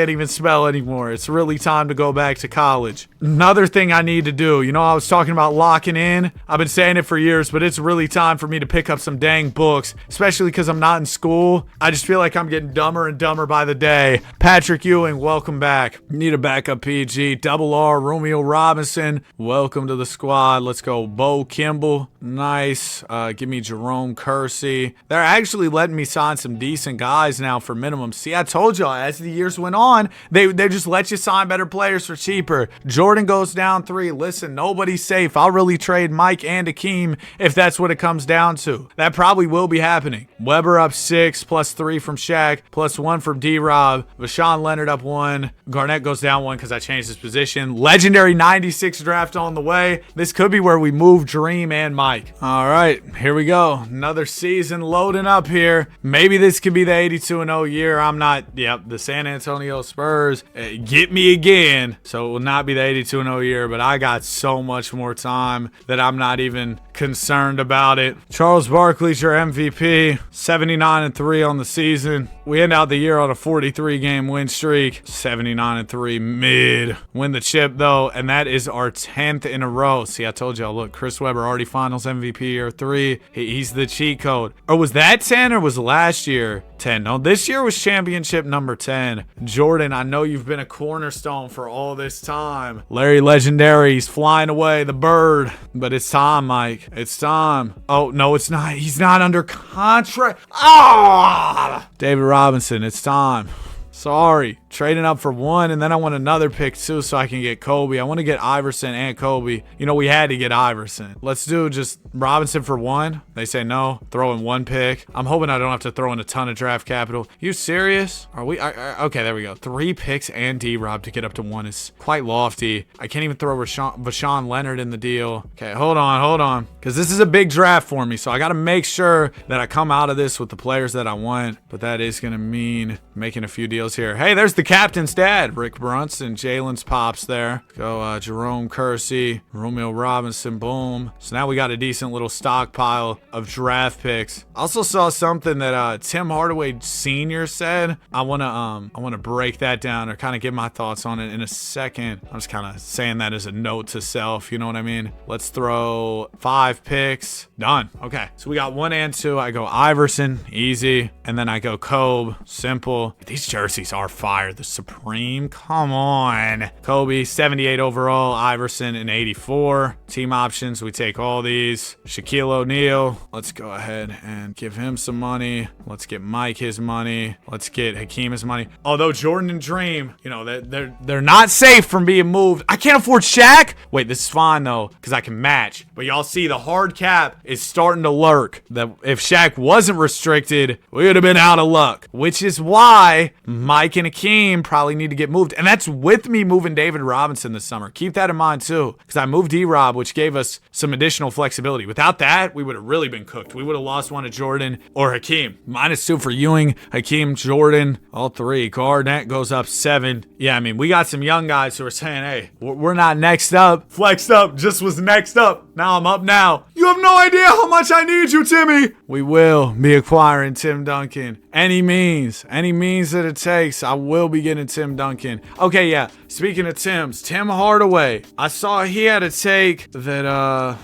even spell anymore. It's really time to go back to college. Another thing I need to do. You know, I was talking about locking in. I've been saying it for years, but it's really time for me to pick up some dang books, especially because I'm not in school. I just feel like I'm getting dumber and dumber by the day. Patrick Ewing, welcome back. Need a backup PG. Double R, Romeo Robinson, welcome to the squad. Let's go. Bo Kimball, nice. Give me Jerome Kersey. They're actually letting me sign some decent guys now for minimum. See, I told y'all as the years went on, they just let you sign better players for cheaper. Jordan goes down 3. Listen, nobody's safe. I'll really trade Mike and Akeem if that's what it comes down to. That probably will be happening. Weber up 6, +3 from Shaq, +1 from D-Rob. Vashawn Leonard up 1. Garnett goes down 1 because I changed his position. Legendary 96 draft on the way. This could be where we move Dream and Mike. All right, here we go. Another season loading up here. Maybe this could be the 82-0 year. I'm not, the San Antonio Spurs get me again. So it will not be the 82-0 year, but I got so much more time that I'm not even concerned about it. Charles Barkley's your MVP, 79-3 on the season. We end out the year on a 43-game win streak, 79-3 mid. Win the chip though, and that is our 10th in a row. See, I told y'all, look, Chris Webber already finals MVP year 3. He's the cheat code. Or was that 10 or was last year 10? No, this year was championship number 10. Jordan, I know you've been a cornerstone for all this time. Larry Legendary, he's flying away, the bird. But it's time, Mike. It's time. Oh, no, it's not. He's not under contract. Ah! David Robinson, it's time. Sorry. Trading up for one, and then I want another pick too so I can get Kobe. I want to get Iverson and Kobe. You know, we had to get Iverson. Let's do just Robinson for one. They say no. Throw in one pick. I'm hoping I don't have to throw in a ton of draft capital. You serious? Are we? Okay, there we go. 3 picks and D-Rob to get up to 1 is quite lofty. I can't even throw Vashawn Leonard in the deal. Okay, hold on. Because this is a big draft for me, so I got to make sure that I come out of this with the players that I want. But that is going to mean making a few deals here. Hey, there's the captain's dad, Rick Brunson. Jalen's pops there. Go Jerome Kersey, Romeo Robinson, boom. So now we got a decent little stockpile of draft picks. Also saw something that Tim Hardaway Sr. said. I wanna break that down or kind of give my thoughts on it in a second. I'm just kind of saying that as a note to self, you know what I mean? Let's throw 5 picks. Done. Okay, so we got 1 and 2. I go Iverson, easy, and then I go Kobe, simple. These jerseys are fire. The Supreme, come on. Kobe, 78 overall. Iverson, an 84. Team options, we take all these. Shaquille O'Neal, let's go ahead and give him some money. Let's get Mike his money. Let's get Hakeem his money. Although Jordan and Dream, you know, they're not safe from being moved. I can't afford Shaq. Wait, this is fine though, because I can match. But y'all see the hard cap is starting to lurk. That if Shaq wasn't restricted, we would have been out of luck. Which is why Mike and Hakeem probably need to get moved. And that's with me moving David Robinson this summer. Keep that in mind too, because I moved D-Rob, which gave us some additional flexibility. Without that, we would have really been cooked. We would have lost one to Jordan or Hakeem. -2 for Ewing, Hakeem, Jordan, all 3. Garnett goes up 7. Yeah, I mean, we got some young guys who are saying, hey, we're not next up. Flexed up, just was next up. Now I'm up now. You have no idea how much I need you, Timmy. We will be acquiring Tim Duncan. Any means that it takes, I will be getting Tim Duncan. Okay, yeah, speaking of Tims, Tim Hardaway. I saw he had a take that,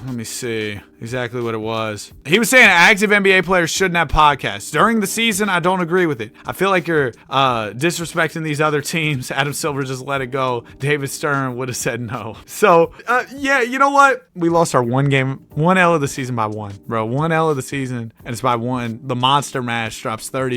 let me see exactly what it was. He was saying active NBA players shouldn't have podcasts. During the season, I don't agree with it. I feel like you're disrespecting these other teams. Adam Silver just let it go. David Stern would have said no. So, yeah, you know what? We lost our one L of the season by 1. Bro, 1 L of the season, and it's by 1. The Monster Mash drops 38.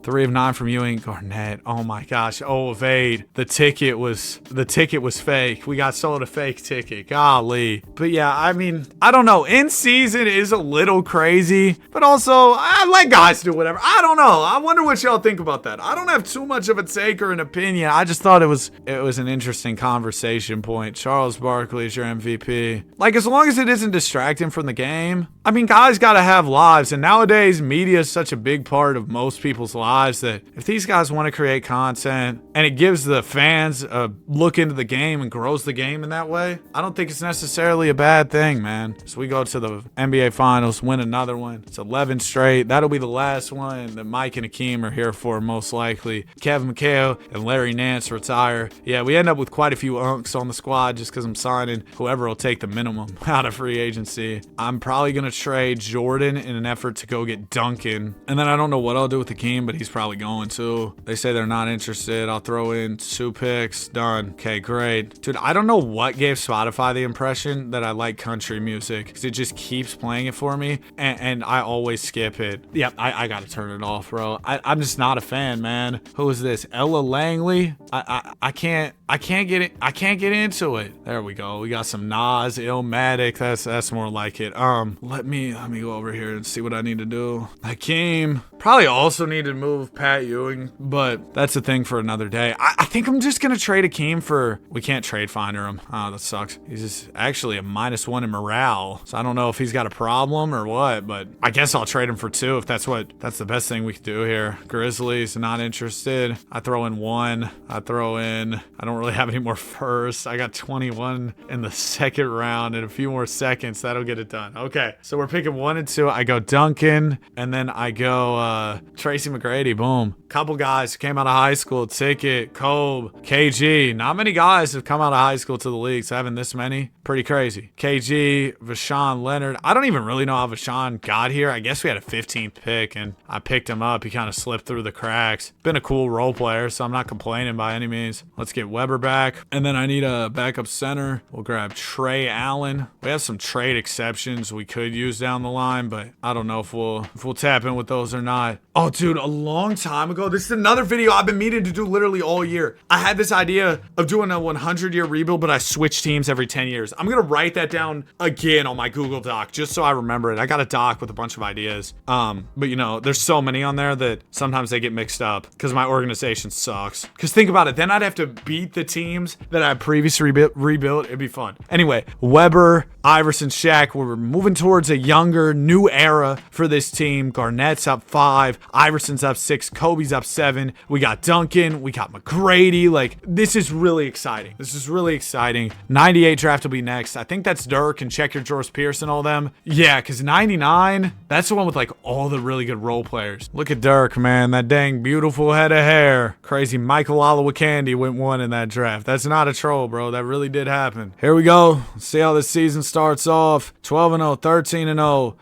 3 of 9 from Ewing. Garnett, oh my gosh, 0 of 8. The ticket was fake. We got sold a fake ticket. Golly. But yeah, I mean, I don't know. In season is a little crazy, but also I let guys do whatever. I don't know. I wonder what y'all think about that. I don't have too much of a take or an opinion. I just thought it was an interesting conversation point. Charles Barkley is your MVP. Like, as long as it isn't distracting from the game. I mean, guys got to have lives, and nowadays media is such a big part of most people's lives that if these guys want to create content and it gives the fans a look into the game and grows the game in that way, I don't think it's necessarily a bad thing, man. So we go to the NBA Finals, win another one. It's 11 straight. That'll be the last one that Mike and Hakeem are here for, most likely. Kevin McHale and Larry Nance retire. Yeah, we end up with quite a few unks on the squad just because I'm signing whoever will take the minimum out of free agency. I'm probably going to trade Jordan in an effort to go get Duncan. And then I don't know what I'll do with Hakeem, but he's probably going to. They say they're not interested. I'll throw in 2 picks. Done. Okay, great. Dude, I don't know what gave Spotify the impression that I like country music, because it just keeps playing it for me, and I always skip it. Yep, I gotta turn it off, bro. I'm just not a fan, man. Who is this? Ella Langley? I can't get it. I can't get into it. There we go. We got some Nas, Illmatic. That's more like it. Let me go over here and see what I need to do. Hakeem. Probably also need to move Pat Ewing, but that's a thing for another day. I think I'm just going to trade Akeem for... We can't trade finder him. Oh, that sucks. He's just actually a -1 in morale. So I don't know if he's got a problem or what, but I guess I'll trade him for 2 if that's the best thing we could do here. Grizzlies, not interested. I throw in 1. I don't really have any more firsts. I got 21 in the second round in a few more seconds. That'll get it done. Okay, so we're picking 1 and 2. I go Duncan, and then I go Tracy McGrady. Boom. Couple guys who came out of high school. Ticket, Kobe, KG. Not many guys have come out of high school to the league, so having this many, pretty crazy. KG, Vashawn Leonard. I don't even really know how Vashawn got here. I guess we had a 15th pick, and I picked him up. He kind of slipped through the cracks. Been a cool role player, so I'm not complaining by any means. Let's get Weber back. And then I need a backup center. We'll grab Trey Allen. We have some trade exceptions we could use down the line, but I don't know if we'll tap in with those or not. Oh, dude, a long time ago. This is another video I've been meaning to do literally all year. I had this idea of doing a 100-year rebuild, but I switch teams every 10 years. I'm going to write that down again on my Google Doc just so I remember it. I got a doc with a bunch of ideas. But you know, there's so many on there that sometimes they get mixed up because my organization sucks. Because think about it, then I'd have to beat the teams that I previously rebuilt. It'd be fun. Anyway, Weber, Iverson, Shaq, we're moving towards a younger, new era for this team. Garnett's up 5, Iverson's up 6, Kobe's up 7. We got Duncan, we got McGrady. Like, this is really exciting. 98 draft will be next. I think that's Dirk and check your George Pierce and all them. Yeah, because 99, that's the one with like all the really good role players. Look at Dirk, man. That dang beautiful head of hair. Crazy Michael Olowokandi went 1 in that draft. That's not a troll, bro. That really did happen. Here we go. Let's see how this season starts off. 12-0, 13-0.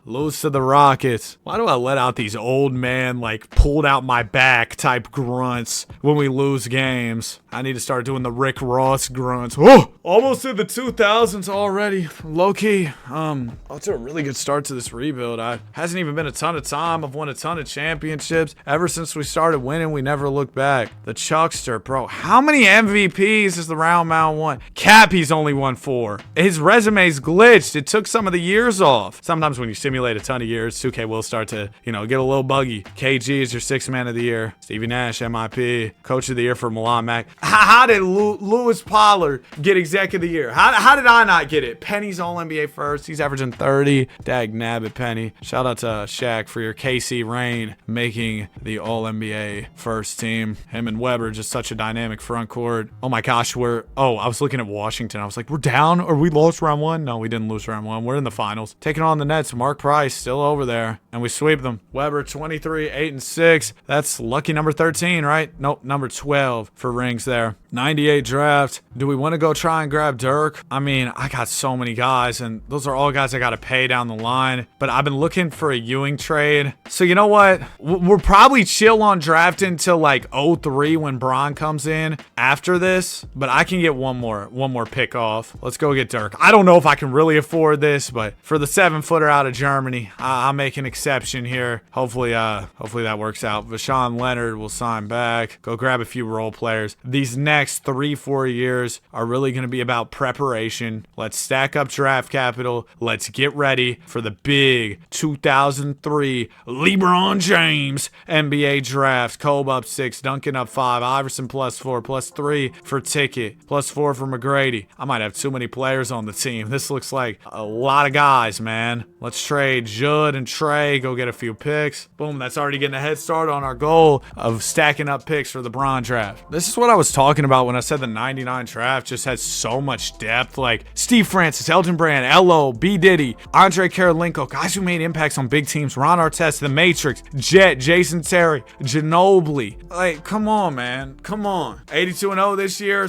Lose to the Rockets. Why do I let out these old man, like, pulled out my back type grunts when we lose games? I need to start doing the Rick Ross grunts. Oh, almost in the 2000s already. Low key. It's a really good start to this rebuild. Hasn't even been a ton of time. I've won a ton of championships. Ever since we started winning, we never looked back. The Chuckster, bro. How many MVPs has the Round Mound won? Cappy's only won 4. His resume's glitched. It took some of the years off. Sometimes when you simulate a ton of years, 2K will start to, get a little buggy. KG is your 6th man of the year. Stevie Nash, MIP. Coach of the year for Milan Mack. How did Lewis Pollard get exec of the year? How did I not get it? Penny's All-NBA first. He's averaging 30. Dag nabbit, Penny. Shout out to Shaq for your KC reign making the All-NBA first team. Him and Weber, just such a dynamic front court. Oh my gosh, I was looking at Washington. I was like, we're down or we lost round 1? No, we didn't lose round 1. We're in the finals. Taking on the Nets. Mark Price still over there. And we sweep them. Weber 23, 8-6. That's lucky number 13, right? Nope, number 12 for rings there. 98 draft. Do we want to go try and grab Dirk? I mean, I got so many guys, and those are all guys I got to pay down the line. But I've been looking for a Ewing trade. So you know what? We're probably chill on drafting till like 03 when Bron comes in after this. But I can get one more pick off. Let's go get Dirk. I don't know if I can really afford this, but for the 7-footer out of Germany, I'll make an exception here. Hopefully that works out. Vashawn Leonard will sign back. Go grab a few role players. These next 3-4 years are really going to be about preparation. Let's stack up draft capital. Let's get ready for the big 2003 LeBron James NBA draft. Kobe up 6, Duncan up 5, Iverson +4, +3 for Ticket, +4 for McGrady. I might have too many players on the team. This looks like a lot of guys, man. Let's trade Judd and Trey. Go get a few picks. Boom, that's already getting a head start on our goal of stacking up picks for the Bron draft. This is what I was talking about when I said the 99 draft just has so much depth. Like Steve Francis, Elton Brand, Elo, B. Diddy, Andre Karolinko, guys who made impacts on big teams. Ron Artest, The Matrix, Jet, Jason Terry, Ginobili. Like, come on, man. Come on. 82-0 this year.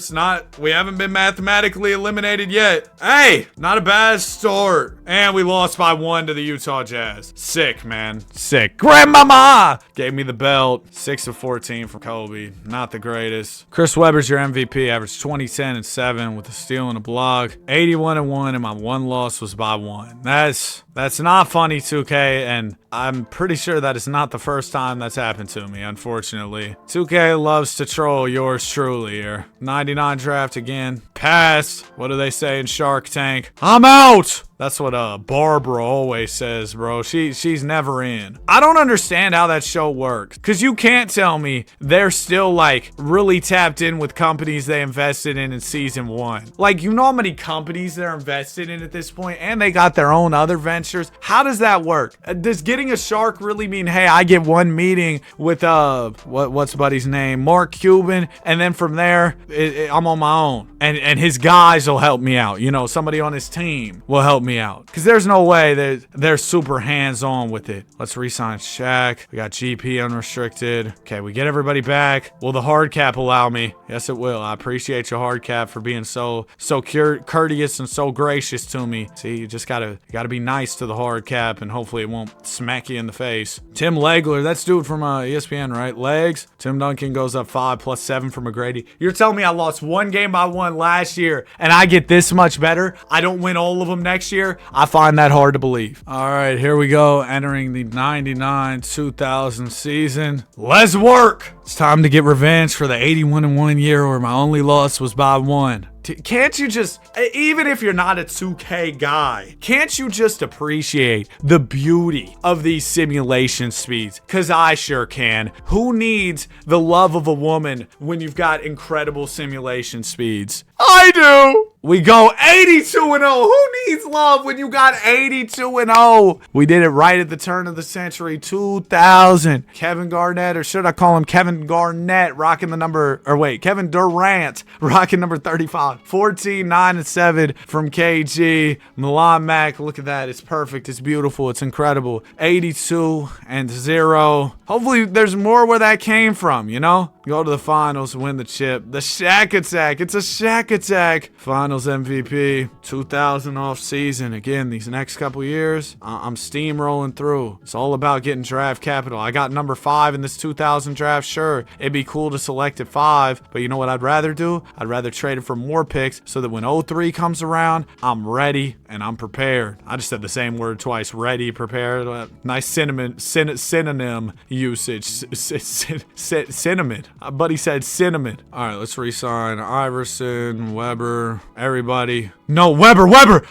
We haven't been mathematically eliminated yet. Hey, not a bad start. And we lost by 1 to the Utah Jazz. Sick, man. Sick. Grandmama gave me the belt. 6 of 14 from Kobe. Not the greatest. Chris Webber's your MVP. Averaged 20, 10, and 7 with a steal and a block. 81-1, and my one loss was by 1. That's not funny, 2K, and I'm pretty sure that is not the first time that's happened to me, unfortunately. 2K loves to troll yours truly here. 99 draft again. Pass. What do they say in Shark Tank? I'm out! That's what Barbara always says, bro. She's never in. I don't understand how that show works. Cause you can't tell me they're still like really tapped in with companies they invested in season 1. Like, you know how many companies they're invested in at this point, and they got their own other ventures. How does that work? Does getting a shark really mean, hey, I get one meeting with what's buddy's name, Mark Cuban, and then from there I'm on my own, and his guys will help me out. You know, somebody on his team will help me out, because there's no way they're super hands-on with it. Let's re-sign Shaq. We got GP unrestricted. Okay, we get everybody back. Will the hard cap allow me? Yes, it will. I appreciate your hard cap for being so courteous and so gracious to me. See, you just gotta be nice to the hard cap, and hopefully it won't smack you in the face. Tim Legler, that's dude from ESPN, right? Legs. Tim Duncan goes up 5 plus 7 for McGrady. You're telling me I lost 1 game by 1 last year, and I get this much better? I don't win all of them next year? I find that hard to believe. All right, here we go. Entering the 99-2000 season. Let's work. It's time to get revenge for the 81-1 year where my only loss was by 1. Can't you just, even if you're not a 2K guy, can't you just appreciate the beauty of these simulation speeds? Because I sure can. Who needs the love of a woman when you've got incredible simulation speeds? I do. We go 82-0. Who needs love when you got 82-0? We did it right at the turn of the century, 2000. Kevin Garnett, or should I call him Kevin Garnett, rocking the number, or wait, Kevin Durant, rocking number 35. 14, 9, and 7 from KG. Milan Mack, look at that. It's perfect. It's beautiful. It's incredible. 82-0. Hopefully there's more where that came from, you know? Go to the finals, win the chip. The Shaq Attack. It's a Shaq Attack. Finals MVP. 2000 off season. Again, these next couple years, I'm steamrolling through. It's all about getting draft capital. I got number 5 in this 2000 draft. Sure, it'd be cool to select at 5, but you know what I'd rather do? I'd rather trade it for more picks so that when 03 comes around, I'm ready and I'm prepared. I just said the same word twice. Ready, prepared. Nice synonym usage. Cinnamon. Buddy said cinnamon. All right, let's re-sign Iverson, Weber, everybody. No, Weber, no!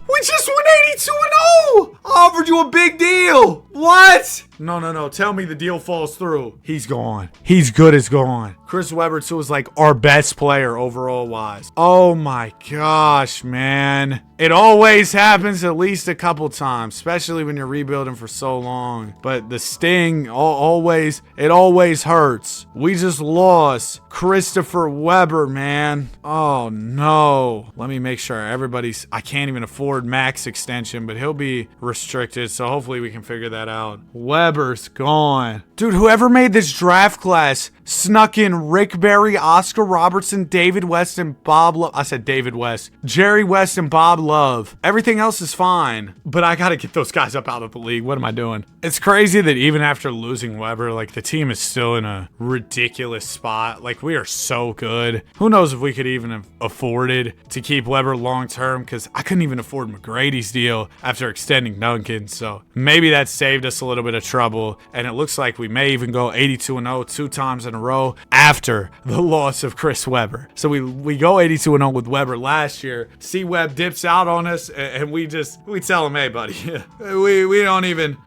We just won 82-0! I offered you a big deal. What? No. Tell me the deal falls through. He's gone. He's good as gone. Chris Webber, too, is like our best player overall wise. Oh my gosh, man. It always happens at least a couple times, especially when you're rebuilding for so long. But the sting, it always hurts. We just lost Christopher Webber, man. Oh no. Let me make sure I can't even afford max extension, but he'll be restricted, so hopefully we can figure that out. Webber's gone. Dude, whoever made this draft class snuck in Rick Barry, Oscar Robertson, David West, and Bob Love. I said David West. Jerry West and Bob Love. Everything else is fine, but I gotta get those guys up out of the league. What am I doing? It's crazy that even after losing Webber, like, the team is still in a ridiculous spot. Like, we are so good. Who knows if we could even have afforded to keep Webber long term, because I couldn't even afford McGrady's deal after extending Duncan, so maybe that saved us a little bit of trouble, and it looks like we may even go 82-0 2 times in a row after the loss of Chris Webber. So we go 82-0 with Webber last year. C-Web dips out on us, and we tell him, hey buddy, we don't even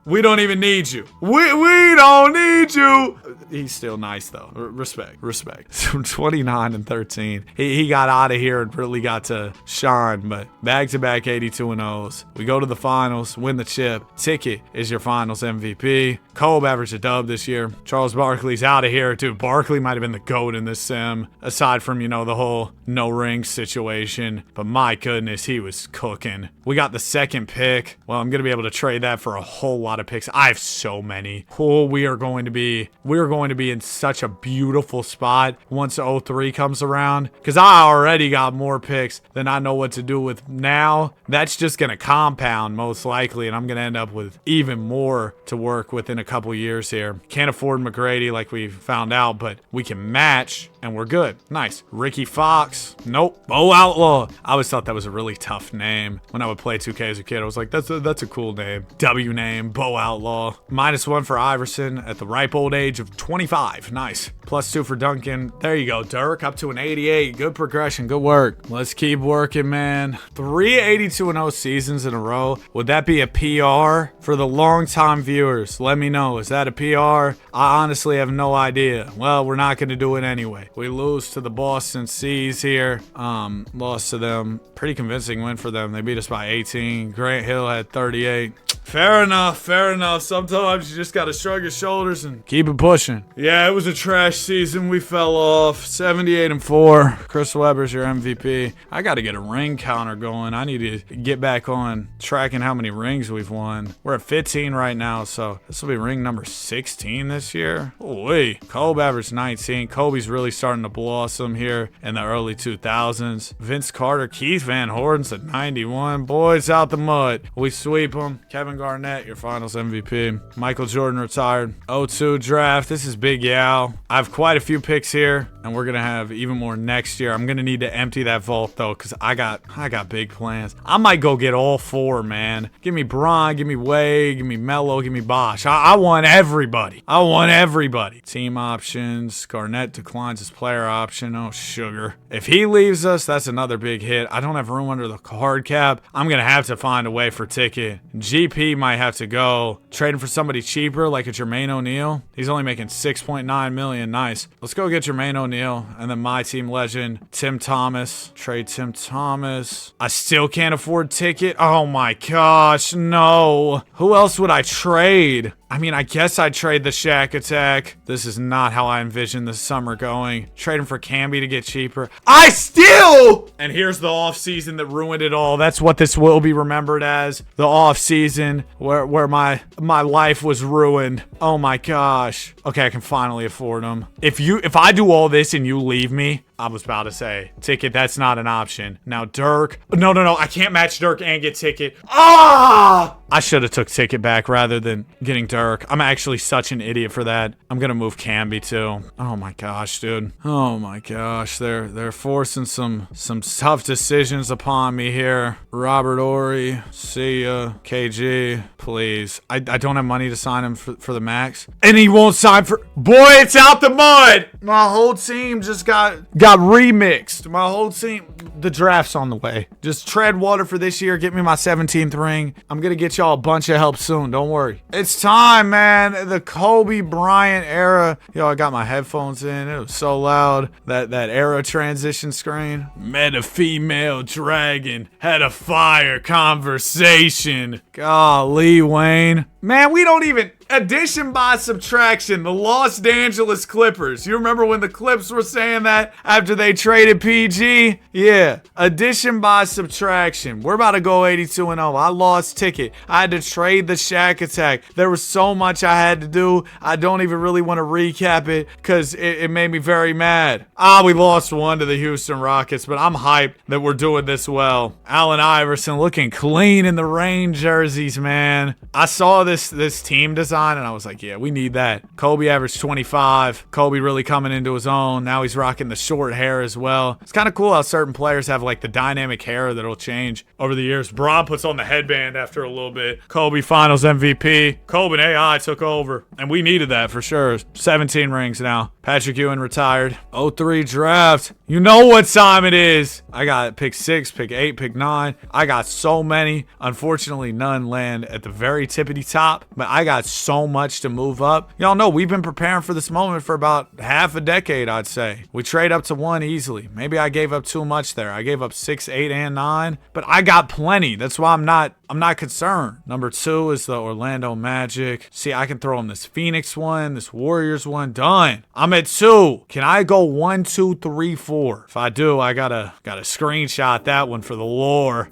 need you. We don't need you. He's still nice though. Respect. 29-13. He got out of here and really got to shine, but back-to-back 82-0s. We go to the finals, win the chip. Ticket is your finals MVP. Kolb averaged a dub this year. Charles Barkley's out of here. Dude, Barkley might have been the GOAT in this sim, aside from, the whole no ring situation. But my goodness, he was cooking. We got the second pick. Well, I'm going to be able to trade that for a whole lot of picks. I have so many. Oh, we are going to be in such a beautiful spot once 03 comes around, because I already got more picks than I know what to do with now. That's just going to compound most likely, and I'm going to end up with even more to work Dirk within a couple years here. Can't afford McGrady like we found out, but we can match and we're good. Nice. Ricky Fox. Nope. Bo Outlaw. I always thought that was a really tough name. When I would play 2K as a kid, I was like, that's a cool name. W name, Bo Outlaw. -1 for Iverson at the ripe old age of 25. Nice. +2 for Duncan. There you go. Dirk up to an 88. Good progression. Good work. Let's keep working, man. 3 82-0 seasons in a row. Would that be a PR? For the long-time viewers, let me know. Is that a PR? I honestly have no idea. Well, we're not going to do it anyway. We lose to the Boston Seas here. Lost to them. Pretty convincing win for them. They beat us by 18. Grant Hill had 38. Fair enough, fair enough. Sometimes you just gotta shrug your shoulders and keep it pushing. Yeah, it was a trash season. We fell off. 78-4. Chris Webber's your MVP. I gotta get a ring counter going. I need to get back on tracking how many rings we've won. We're at 15 right now, so this will be ring number 16 this year. Holy. Kobe averaged 19. Kobe's really starting to blossom here in the early 2000s. Vince Carter, Keith Van Horden's at 91. Boys out the mud. We sweep them. Kevin Garnett, your finals MVP. Michael Jordan retired. 02 draft. This is Big Yao. I have quite a few picks here, and we're gonna have even more next year. I'm gonna need to empty that vault though, because I got big plans. I might go get all 4, man. Give me Bron, give me Wade, give me Melo, give me Bosh. I want everybody. I want everybody. Team options. Garnett declines his player option. Oh, sugar. If he leaves us, that's another big hit. I don't have room under the hard cap. I'm gonna have to find a way for Ticket. GP might have to go. Trading for somebody cheaper, like a Jermaine O'Neal. He's only making $6.9 million. Nice. Let's go get Jermaine O'Neal. And then my team legend, Tim Thomas. Trade Tim Thomas. I still can't afford Ticket. Oh my gosh, no. Who else would I trade? I mean, I guess I'd trade the Shaq Attack. This is not how I envision the summer going. Trading for Camby to get cheaper. I still! And here's the offseason that ruined it all. That's what this will be remembered as. The offseason where my life was ruined. Oh my gosh. Okay, I can finally afford them. If I do all this and you leave me, I was about to say, Ticket, that's not an option. Now, Dirk. No. I can't match Dirk and get Ticket. Ah! I should have took Ticket back rather than getting Dirk. I'm actually such an idiot for that. I'm going to move Camby, too. Oh, my gosh, dude. Oh, my gosh. They're forcing some tough decisions upon me here. Robert Ory. See ya. KG. Please. I don't have money to sign him for the max. And he won't sign for... Boy, it's out the mud! My whole team just got remixed. My whole team. The draft's on the way. Just tread water for this year. Get me my 17th ring. I'm gonna get y'all a bunch of help soon. Don't worry. It's time, man. The Kobe Bryant era. Yo, I got my headphones in. It was so loud. That era transition screen. Met a female dragon. Had a fire conversation. Golly, Wayne. Man, we don't even... Addition by subtraction, the Los Angeles Clippers. You remember when the Clips were saying that after they traded PG? Yeah, addition by subtraction. We're about to go 82-0. I lost Ticket. I had to trade the Shaq Attack. There was so much I had to do. I don't even really want to recap it because it made me very mad. We lost 1 to the Houston Rockets, but I'm hyped that we're doing this well. Allen Iverson looking clean in the rain jerseys, man. I saw this team design and I was like, yeah, we need that. Kobe averaged 25. Kobe really coming into his own. Now he's rocking the short hair as well. It's kind of cool how certain players have like the dynamic hair that'll change over the years. Bron puts on the headband after a little bit. Kobe finals MVP. Kobe and AI took over and we needed that for sure. 17 rings now. Patrick Ewing retired. 03 draft. You know what time it is. I got pick 6, pick 8, pick 9. I got so many. Unfortunately, none land at the very tippity top, but I got so much to move up. Y'all know we've been preparing for this moment for about half a decade, I'd say. We trade up to 1 easily. Maybe I gave up too much there. I gave up 6, 8, and 9, but I got plenty. That's why I'm not concerned. Number 2 is the Orlando Magic. See, I can throw in this Phoenix one, this Warriors one. Done. I'm at 2. Can I go 1, 2, 3, 4? If I do, I gotta screenshot that one for the lore.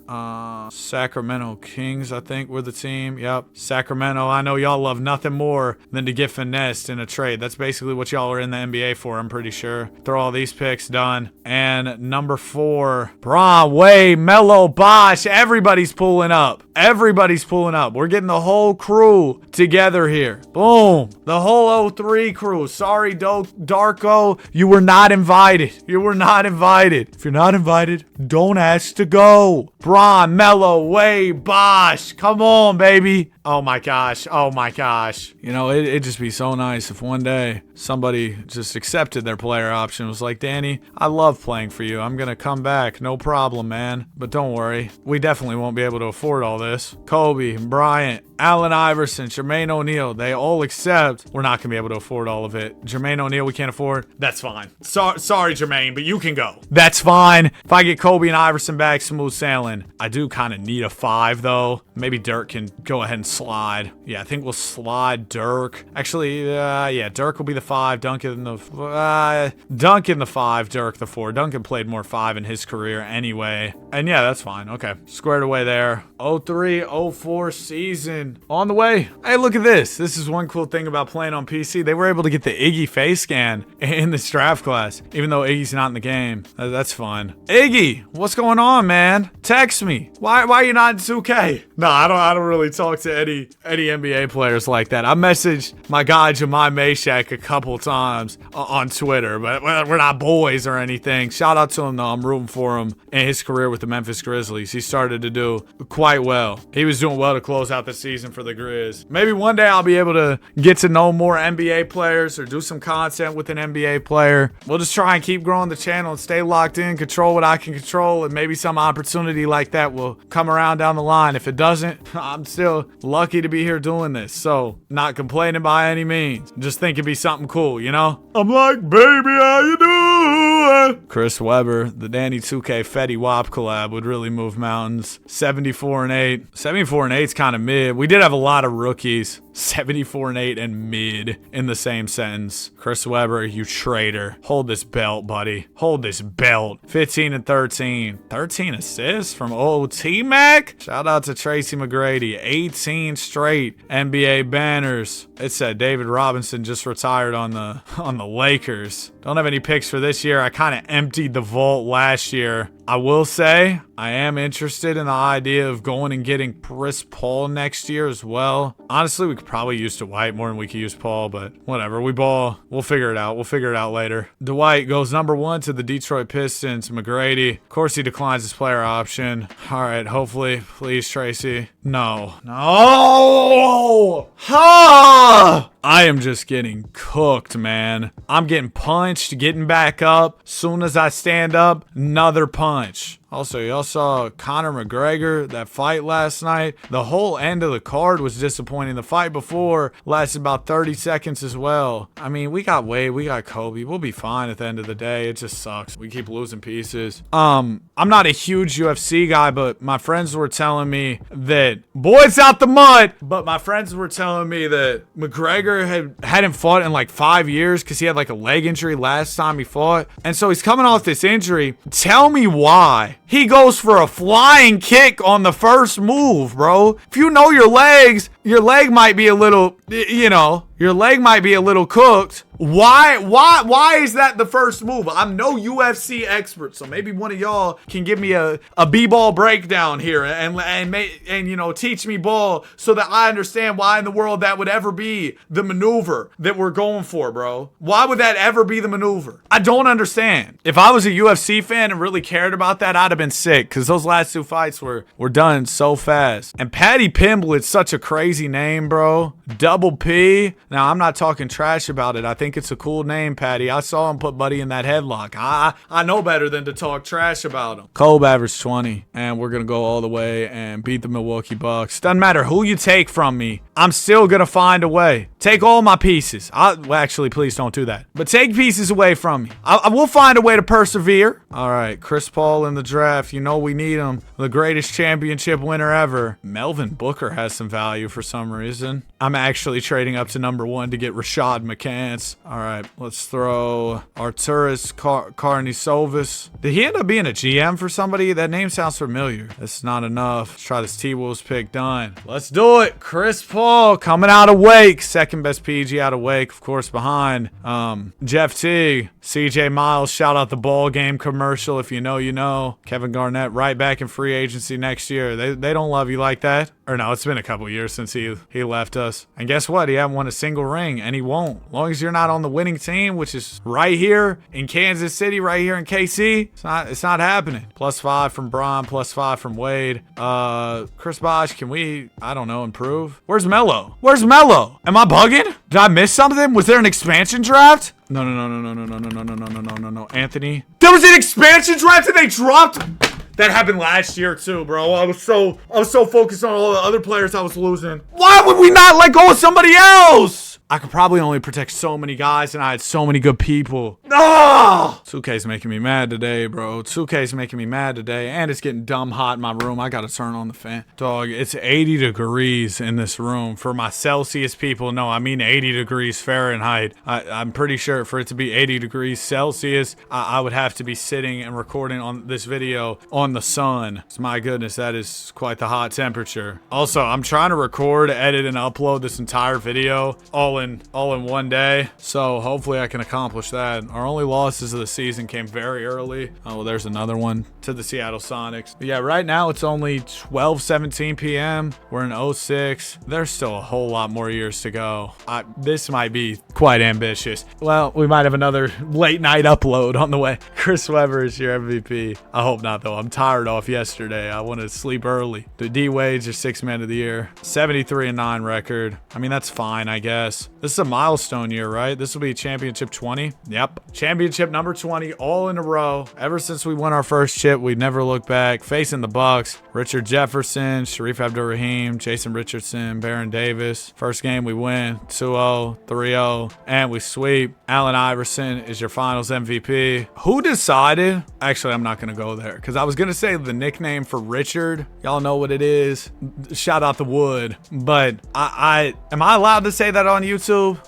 Sacramento Kings, I think, were the team. Yep. Sacramento. I know y'all love nothing more than to get finessed in a trade. That's basically what y'all are in the NBA for, I'm pretty sure. Throw all these picks, done. And number 4, Bron, Wade, Melo, Bosh. Everybody's pulling up. Everybody's pulling up. We're getting the whole crew together here. Boom. The whole 03 crew. Sorry, Darko. You were not invited. You were not invited. If you're not invited, don't ask to go. Bron, Mello, Wade, Bosh. Come on, baby. Oh my gosh. Oh my gosh. You know, it'd just be so nice if one day somebody just accepted their player option. Was like, Danny, I love playing for you. I'm going to come back. No problem, man. But don't worry. We definitely won't be able to afford all this. Kobe, Bryant, Allen Iverson, Jermaine O'Neal, they all accept. We're not going to be able to afford all of it. Jermaine O'Neal, we can't afford. That's fine. Sorry, Jermaine, but you can go. That's fine. If I get Kobe and Iverson back, smooth sailing. I do kind of need a 5, though. Maybe Dirk can go ahead and slide. Yeah, I think we'll slide Dirk. Actually, yeah, Dirk will be the 5. Duncan the 5, Dirk the 4. Duncan played more 5 in his career anyway. And yeah, that's fine. Okay, squared away there. 03-04 season on the way. Hey, look at this. This is one cool thing about playing on PC. They were able to get the Iggy face scan in this draft class, even though Iggy's not in the game. That's fun. Iggy, what's going on, man? Text me. Why are you not in 2K? No, I don't really talk to any NBA players like that. I messaged my guy Jemai Mashak a couple times on Twitter, but we're not boys or anything. Shout out to him though. I'm rooting for him in his career with the Memphis Grizzlies. He started to do quite well. He was doing well to close out the season for the Grizz. Maybe one day I'll be able to get to know more NBA players or do some content with an NBA player. We'll just try and keep growing the channel and stay locked in, control what I can control, and maybe some opportunity like that will come around down the line. If it doesn't, I'm still lucky to be here doing this. So, not complaining by any means. Just think it'd be something cool, you know? I'm like, baby, how you doing? Chris Webber, the Danny 2K Fetty Wap collab would really move mountains. 74-8. 74-8 is kind of mid. We did have a lot of rookies. 74-8 and mid in the same sentence. Chris Webber, you traitor. Hold this belt, buddy. Hold this belt. 15-13. 13 assists from old T-Mac. Shout out to Tracy McGrady. 18 straight NBA banners. It said David Robinson just retired on the Lakers. Don't have any picks for this year. I kind of emptied the vault last year. I will say I am interested in the idea of going and getting Chris Paul next year as well. Honestly, we could probably use Dwight more than we could use Paul, but whatever. We ball. We'll figure it out. We'll figure it out later. Dwight goes number 1 to the Detroit Pistons. McGrady. Of course, he declines his player option. All right, hopefully. Please, Tracy. No. No! Ha! I am just getting cooked, man. I'm getting punched, getting back up. Soon as I stand up, another punch. Also, y'all saw Conor McGregor, that fight last night. The whole end of the card was disappointing. The fight before lasted about 30 seconds as well. I mean, we got Wade, we got Kobe. We'll be fine at the end of the day. It just sucks. We keep losing pieces. I'm not a huge UFC guy, but my friends were telling me that boys out the mud. But my friends were telling me that McGregor hadn't fought in like 5 years because he had like a leg injury last time he fought. And so he's coming off this injury. Tell me why he goes for a flying kick on the first move, bro. If you know your legs, your leg might be a little, you know, your leg might be a little cooked. Why is that the first move? I'm no UFC expert, so maybe one of y'all can give me a b-ball breakdown here and you know, teach me ball so that I understand why in the world that would ever be the maneuver that we're going for, bro. Why would that ever be the maneuver? I don't understand. If I was a UFC fan and really cared about that, I'd have been sick because those last 2 fights were done so fast. And Patty Pimblett's such a crazy name, bro. Double P. Now, I'm not talking trash about it. I think it's a cool name, Patty. I saw him put Buddy in that headlock. I know better than to talk trash about him. Kobe averaged 20, and we're going to go all the way and beat the Milwaukee Bucks. Doesn't matter who you take from me. I'm still going to find a way. Take all my pieces. Well, actually, please don't do that. But take pieces away from me. I will find a way to persevere. All right, Chris Paul in the draft. You know we need him. The greatest championship winner ever. Melvin Booker has some value for some reason. I'm actually trading up to number 1 to get Rashad McCants. All right, let's throw Arturas Karnisovas. Did he end up being a GM for somebody? That name sounds familiar. That's not enough. Let's try this T-Wolves pick. Done. Let's do it. Chris Paul coming out of Wake. Second best PG out of Wake, of course, behind Jeff Teague. CJ Miles, shout out the ball game commercial. If you know, you know. Kevin Garnett right back in free agency next year. They don't love you like that. Or no, it's been a couple years since he left us. And guess what? He hasn't won a single ring, and he won't. As long as you're not on the winning team, which is right here in Kansas City, right here in KC, it's not happening. +5 from Bron, +5 from Wade. Chris Bosh, can we, I don't know, improve? Where's Melo? Where's Melo? Am I bugging? Did I miss something? Was there an expansion draft? No. Anthony. There was an expansion draft and they dropped. That happened last year too, bro. I was so focused on all the other players I was losing. Why would we not let go of somebody else? I could probably only protect so many guys, and I had so many good people. Ah! 2K's making me mad today, bro. 2K's making me mad today, and it's getting dumb hot in my room. I gotta turn on the fan. Dog, it's 80 degrees in this room. For my Celsius people, no, I mean 80 degrees Fahrenheit. I'm pretty sure for it to be 80 degrees Celsius, I would have to be sitting and recording on this video on the sun. So my goodness, that is quite the hot temperature. Also, I'm trying to record, edit, and upload this entire video all in one day, so hopefully I can accomplish that. Our only losses of the season came very early. Oh, well, there's another one to the Seattle Sonics. But yeah, right now it's only 12:17 p.m. We're in 06. There's still a whole lot more years to go. This might be quite ambitious. Well, we might have another late night upload on the way. Chris Webber is your MVP. I hope not, though. I'm tired off yesterday. I want to sleep early. The D-Wade's your 6th man of the year. 73-9 record. I mean, that's fine, I guess. This is a milestone year, right? This will be championship 20. Yep. Championship number 20 all in a row. Ever since we won our first chip, we've never looked back. Facing the Bucks, Richard Jefferson, Sharif Abdur-Rahim, Jason Richardson, Baron Davis. First game we win 2-0, 3-0, and we sweep. Allen Iverson is your finals MVP. Who decided? Actually, I'm not going to go there because I was going to say the nickname for Richard. Y'all know what it is. Shout out the Wood. But am I allowed to say that on YouTube?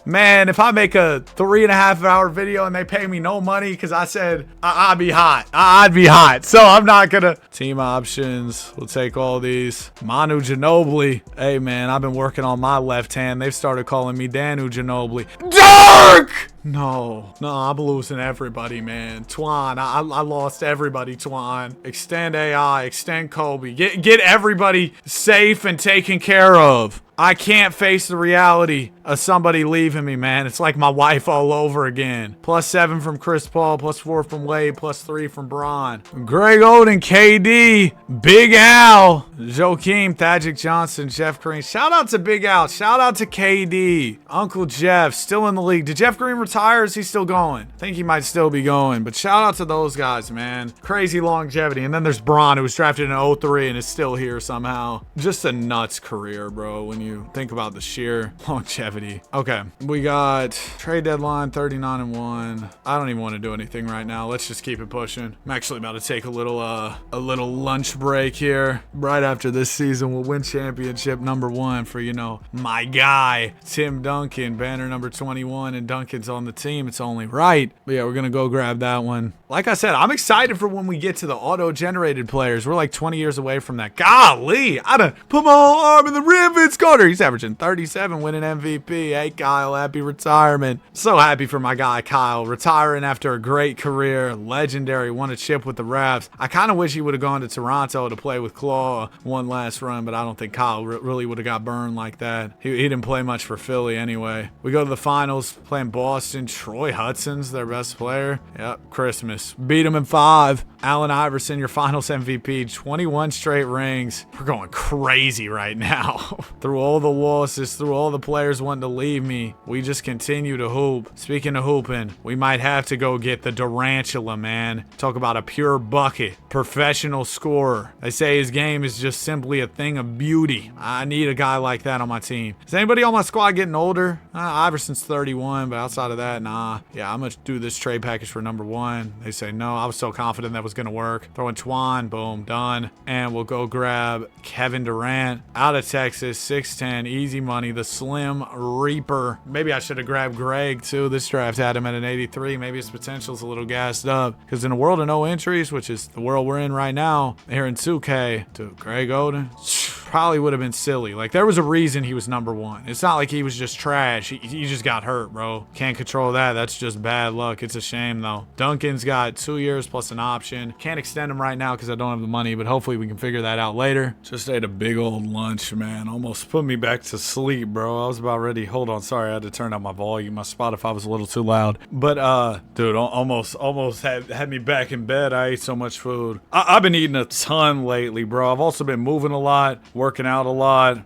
Man, if I make a 3.5 hour video and they pay me no money because I said I'd be hot. I'd be hot. So I'm not gonna. Team options. We'll take all these. Manu Ginobili. Hey man, I've been working on my left hand. They've started calling me Danu Ginobili. Dirk! No, I'm losing everybody, man. Twan, I lost everybody, Twan. Extend AI, extend Kobe. Get everybody safe and taken care of. I can't face the reality of somebody leaving me, man. It's like my wife all over again. +7 from Chris Paul, +4 from Wade, +3 from Bron. Greg Oden, KD, Big Al, Joakim, Thajic Johnson, Jeff Green. Shout out to Big Al. Shout out to KD. Uncle Jeff, still in the league. Did Jeff Green retire? Is he still going? I think he might still be going. But shout out to those guys, man. Crazy longevity. And then there's Bron, who was drafted in 03 and is still here somehow. Just a nuts career, bro, when you think about the sheer longevity. Okay, we got trade deadline 39-1. I don't even want to do anything right now. Let's just keep it pushing. I'm actually about to take a little lunch break here. Right after this season, we'll win championship number 1 for, you know, my guy Tim Duncan, banner number 21, and Duncan's on the team. It's only right. But yeah, we're gonna go grab that one. Like I said, I'm excited for when we get to the auto-generated players. We're like 20 years away from that. Golly, I done put my whole arm in the rim. Vince Carter. He's averaging 37, winning MVP. Hey, Kyle, happy retirement. So happy for my guy, Kyle. Retiring after a great career. Legendary. Won a chip with the Raps. I kind of wish he would have gone to Toronto to play with Claw one last run, but I don't think Kyle really would have got burned like that. He didn't play much for Philly anyway. We go to the finals, playing Boston. Troy Hudson's their best player. Yep, Christmas. Beat him in 5. Allen Iverson, your finals MVP. 21 straight rings. We're going crazy right now. Through all the losses, through all the players wanting to leave me, we just continue to hoop. Speaking of hooping, we might have to go get the Durantula, man. Talk about a pure bucket. Professional scorer. They say his game is just simply a thing of beauty. I need a guy like that on my team. Is anybody on my squad getting older? Iverson's 31, but outside of that, nah. Yeah, I'm going to do this trade package for number 1. They say no. I was so confident that was going to work. Throw in Twan. Boom. Done. And we'll go grab Kevin Durant out of Texas. 6'2", 6'10", easy money, the Slim Reaper. Maybe I should have grabbed Greg too. This draft had him at an 83. Maybe his potential's a little gassed up, because in a world of no entries, which is the world we're in right now, here in 2K, to Greg Oden, probably would have been silly. Like, there was a reason he was number one. It's not like he was just trash. He just got hurt, bro. Can't control that. That's just bad luck. It's a shame, though. Duncan's got 2 years plus an option. Can't extend him right now because I don't have the money, but hopefully we can figure that out later. Just ate a big old lunch, man. Almost put me back to sleep, bro. I was about ready. Hold on. Sorry, I had to turn up my volume. My Spotify was a little too loud. But, dude, almost had me back in bed. I ate so much food. I've been eating a ton lately, bro. I've also been moving a lot, working out a lot.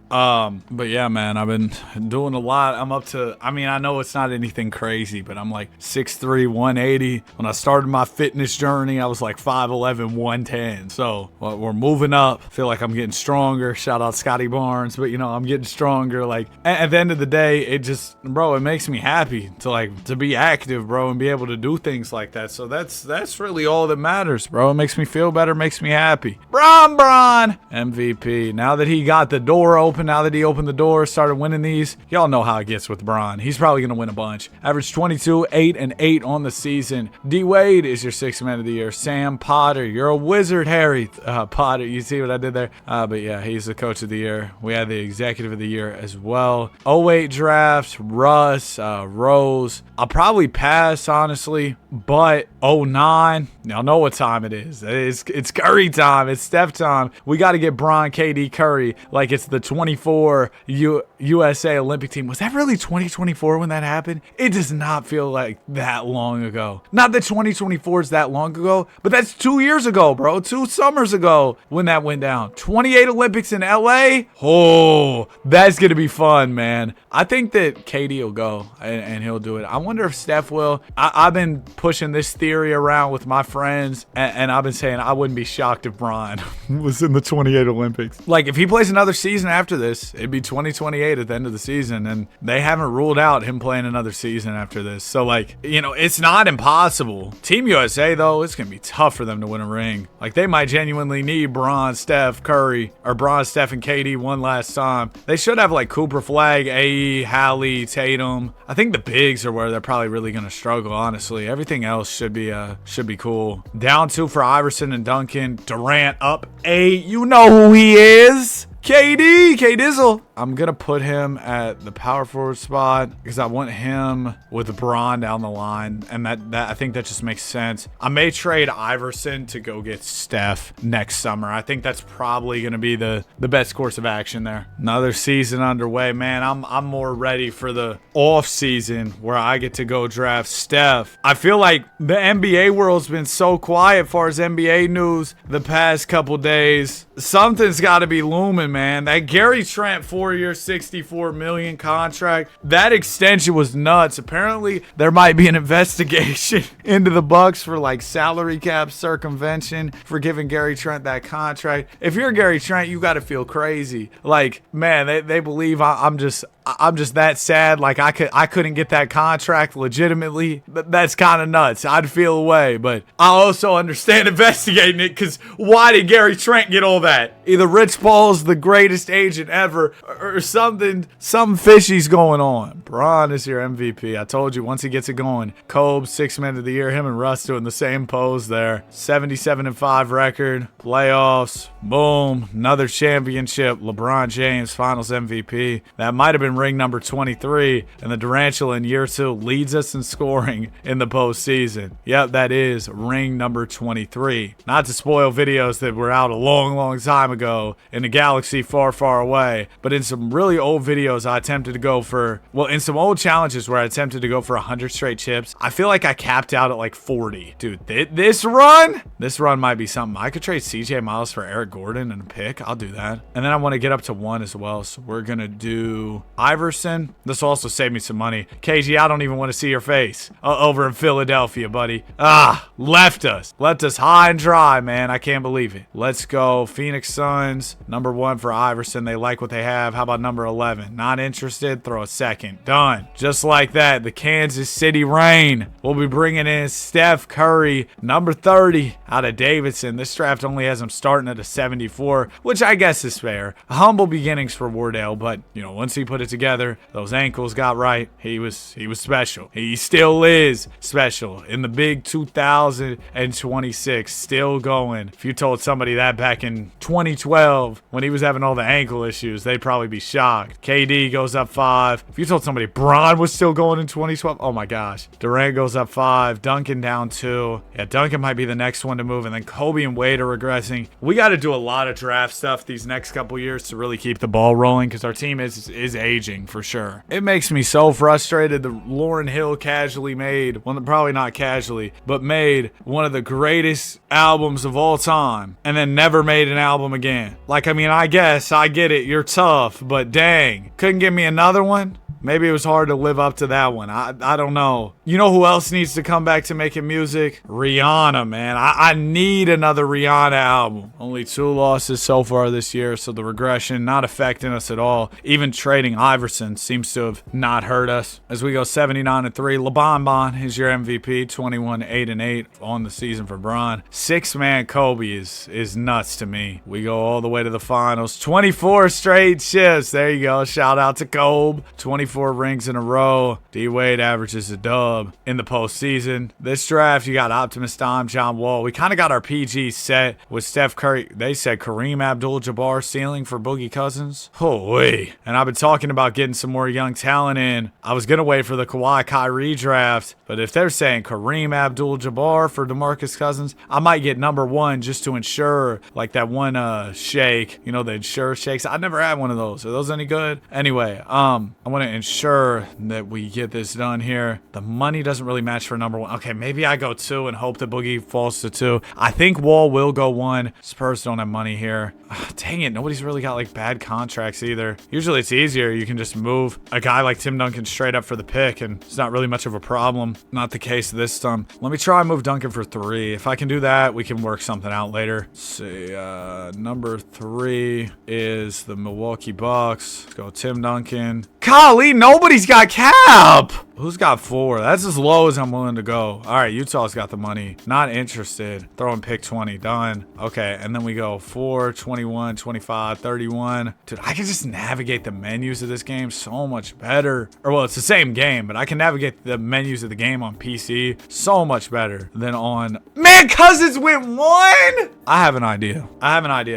But yeah, man, I've been doing a lot. I'm up to, I mean, I know it's not anything crazy, but I'm like 6'3", 180. When I started my fitness journey, I was like 5'11", 110. So we're moving up. Feel like I'm getting stronger. Shout out Scotty Barnes, but you know, I'm getting stronger. Like at the end of the day, it just, bro, it makes me happy to be active, bro, and be able to do things like that. So that's really all that matters, bro. It makes me feel better, makes me happy. Bron MVP. Now that he got the door open, now that he opened the door, started winning these, y'all know how it gets with Bron. He's probably gonna win a bunch. Average 22, 8 and 8 on the season. D Wade is your 6th man of the year. Sam Potter, you're a wizard, Harry Potter. You see what I did there? But yeah, he's the coach of the year. We had the executive of the year as well. 08 draft, Russ, Rose. I'll probably pass, honestly, but 09, y'all know what time it is. It's Curry time. It's Steph time. We got to get Bron, KD, Curry like it's the 24 USA Olympic team. Was that really 2024 when that happened? It does not feel like that long ago. Not that 2024 is that long ago, but that's 2 years ago, bro. 2 summers ago when that went down. 28 Olympics in LA. Oh, that's going to be fun, man. I think that KD will go and he'll do it. I wonder if Steph will. I've been pushing this theory around with my friends, and I've been saying I wouldn't be shocked if Bron was in the 28 Olympics. Like, if he plays another season after this, it'd be 2028 at the end of the season, and they haven't ruled out him playing another season after this. So, like, you know, it's not impossible. Team USA, though, it's going to be tough for them to win a ring. Like, they might genuinely need Bron, Steph, Curry, or Bron, Steph, and KD one last time. They should have, like, Cooper Flag, AE, Hallie, Tatum. I think the bigs are where they're probably really going to struggle, honestly. Everything else should be cool. Down 2 for Iverson and Duncan. Durant up 8. You know who he is. KD, K-Dizzle. I'm going to put him at the power forward spot because I want him with Bron down the line. And that I think that just makes sense. I may trade Iverson to go get Steph next summer. I think that's probably going to be the best course of action there. Another season underway, man. I'm more ready for the off season where I get to go draft Steph. I feel like the NBA world's been so quiet as far as NBA news the past couple days. Something's got to be looming, man. That Gary Trent 4-year, $64 million contract, that extension was nuts. Apparently, there might be an investigation into the Bucks for like salary cap circumvention for giving Gary Trent that contract. If you're Gary Trent, you got to feel crazy. Like, man, they believe I'm just that sad. Like, I couldn't get that contract legitimately. That's kind of nuts. I'd feel away, but I also understand investigating it, because why did Gary Trent get all that? Either Rich Paul's the greatest agent ever, or something fishy's going on. Bron is your MVP. I told you, once he gets it going. Kobe, 6th man of the year. Him and Russ doing the same pose there. 77-5 record. Playoffs. Boom. Another championship. LeBron James, Finals MVP. That might have been ring number 23, and the Durantula in year 2 leads us in scoring in the postseason. Yep, that is ring number 23. Not to spoil videos that were out a long time ago in a galaxy far, far away, but in some really old videos I attempted to go for, well, in some old challenges where I attempted to go for 100 straight chips, I feel like I capped out at like 40. Dude, this run might be something. I could trade CJ Miles for Eric Gordon and a pick. I'll do that. And then I want to get up to 1 as well, so we're gonna do Iverson. This will also save me some money. KG, I don't even want to see your face over in Philadelphia, buddy. Left us high and dry, man. I can't believe it. Let's go Phoenix Suns. Number 1 for Iverson. They like what they have. How about number 11? Not interested. Throw a second. Done. Just like that, the Kansas City Reign will be bringing in Steph Curry, number 30 out of Davidson. This draft only has him starting at a 74, which I guess is fair. Humble beginnings for Wardell, but once he put it together, those ankles got right. He was special. He still is special in the big 2026, still going. If you told somebody that back in 2012 when he was having all the ankle issues, they'd probably be shocked. KD goes up 5. If you told somebody Bron was still going in 2012, oh my gosh. Durant goes up 5. Duncan down 2. Yeah, Duncan might be the next one to move, and then Kobe and Wade are regressing. We got to do a lot of draft stuff these next couple years to really keep the ball rolling because our team is aging for sure. It makes me so frustrated that Lauryn Hill casually made, well, probably not casually, but made one of the greatest albums of all time and then never made an album again. Like, I mean, I guess I get it. You're tough, but dang, couldn't give me another one? Maybe it was hard to live up to that one. I don't know. You know who else needs to come back to making music? Rihanna, man. I need another Rihanna album. Only 2 losses so far this year, so the regression not affecting us at all. Even trading Iverson seems to have not hurt us. As we go 79-3, LeBron is your MVP, 21-8-8 on the season for Bron. 6-man Kobe is nuts to me. We go all the way to the finals. 24 straight chips. There you go. Shout out to Kobe. 24 rings in a row. D-Wade averages a dub in the postseason. This draft, you got Optimus Dime, John Wall. We kind of got our PG set with Steph Curry. They said Kareem Abdul-Jabbar ceiling for Boogie Cousins. Holy. And I've been talking about getting some more young talent in. I was going to wait for the Kawhi Kyrie draft, but if they're saying Kareem Abdul-Jabbar for DeMarcus Cousins, I might get number 1 just to ensure, like that one shake, the Ensure shakes. I never had one of those. Are those any good? Anyway, I want to ensure that we get this done here. The money doesn't really match for number 1. Okay, maybe I go 2 and hope that Boogie falls to 2. I think Wall will go 1. Spurs don't have money here. Dang it, nobody's really got like bad contracts either. Usually it's easier. You can just move a guy like Tim Duncan straight up for the pick and it's not really much of a problem. Not the case this time. Let me try and move Duncan for 3. If I can do that, we can work something out later. Let's see, number 3 is the Milwaukee Bucks. Let's go Tim Duncan. Golly, nobody's got cap. Who's got 4? That's as low as I'm willing to go. All right, Utah's got the money. Not interested. Throwing pick 20. Done. Okay, and then we go 4, 21, 25, 31. Dude, I can just navigate the menus of this game so much better. Or, well, it's the same game, but I can navigate the menus of the game on PC so much better than on... Man, Cousins went 1! I have an idea.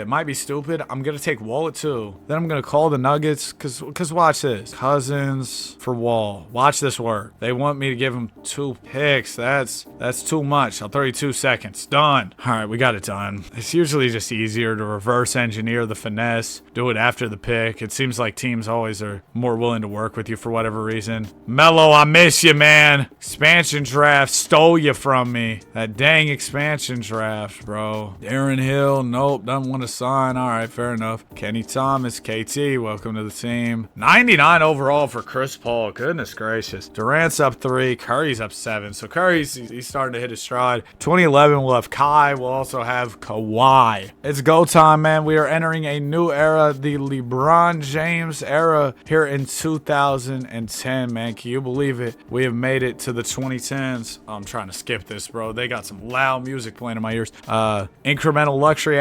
It might be stupid. I'm going to take Wall at 2. Then I'm going to call the Nuggets, because watch this. Cousins for Wall. Watch this work. They want me to give him 2 picks. That's too much. I'll 32 seconds. Done. All right, we got it done. It's usually just easier to reverse engineer the finesse, do it after the pick. It seems like teams always are more willing to work with you for whatever reason. Melo, I miss you, man. Expansion draft stole you from me. That dang expansion draft, bro. Darren Hill, nope, doesn't want to sign. All right, fair enough. Kenny Thomas, KT, welcome to the team. 99 overall for Chris Paul. Goodness gracious. Durant's up 3. Curry's up 7. So he's starting to hit his stride. 2011, we'll have Kai. We'll also have Kawhi. It's go time, man. We are entering a new era, the LeBron James era here in 2010, man. Can you believe it? We have made it to the 2010s. Oh, I'm trying to skip this, bro. They got some loud music playing in my ears. Incremental luxury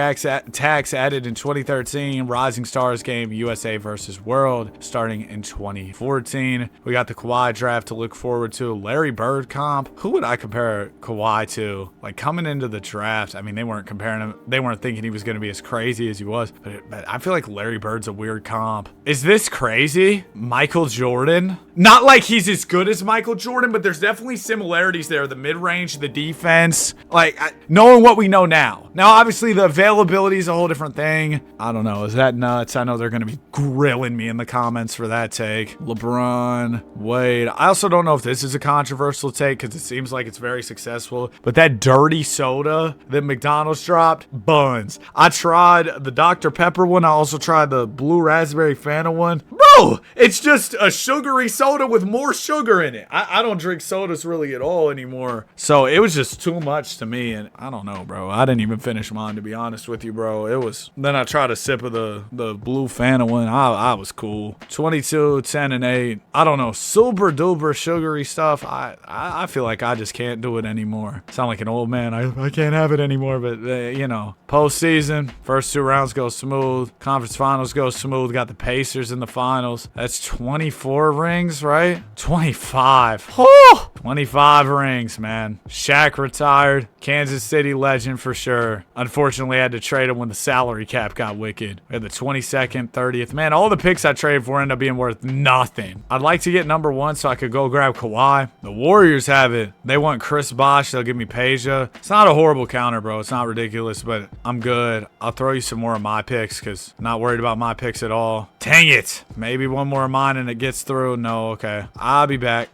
tax added in 2013. Rising Stars game, USA versus World, starting in 2014. We got the Kawhi draft to look forward to. Larry Bird comp. Who would I compare Kawhi to? Like, coming into the draft, I mean, they weren't comparing him. They weren't thinking he was going to be as crazy as he was. But I feel like Larry Bird's a weird comp. Is this crazy? Michael Jordan? Not like he's as good as Michael Jordan, but there's definitely similarities there. The mid-range, the defense. Like, knowing what we know now. Now, obviously, the availability is a whole different thing. I don't know. Is that nuts? I know they're going to be grilling me in the comments for that take. take. LeBron, Wade. I also don't know if this is a controversial take because it seems like it's very successful. But that dirty soda that McDonald's dropped, buns. I tried the Dr. Pepper one. I also tried the blue raspberry Fanta one. Bro, it's just a sugary soda with more sugar in it. I don't drink sodas really at all anymore. So it was just too much to me. And I don't know, bro. I didn't even finish mine, to be honest with you, bro. It was. Then I tried a sip of the blue Fanta one. I was cool. 22, 10, and 8. I don't know. Super duper sugary stuff. I feel like I just can't do it anymore. Sound like an old man. I can't have it anymore. But, you know, postseason, first 2 rounds go smooth. Conference finals go smooth. Got the Pacers in the finals. That's 24 rings, right? 25. Oh! 25 rings, man. Shaq retired. Kansas City legend for sure. Unfortunately, I had to trade him when the salary cap got wicked. We had the 22nd, 30th. Man, all the picks I traded for ended up being worth nothing. I'd like to get number 1 so I could go grab Kawhi. The Warriors have it. They want Chris Bosh. They'll give me Peja. It's not a horrible counter, bro. It's not ridiculous, but I'm good. I'll throw you some more of my picks because I'm not worried about my picks at all. Dang it. Maybe one more of mine and it gets through. No, okay. I'll be back.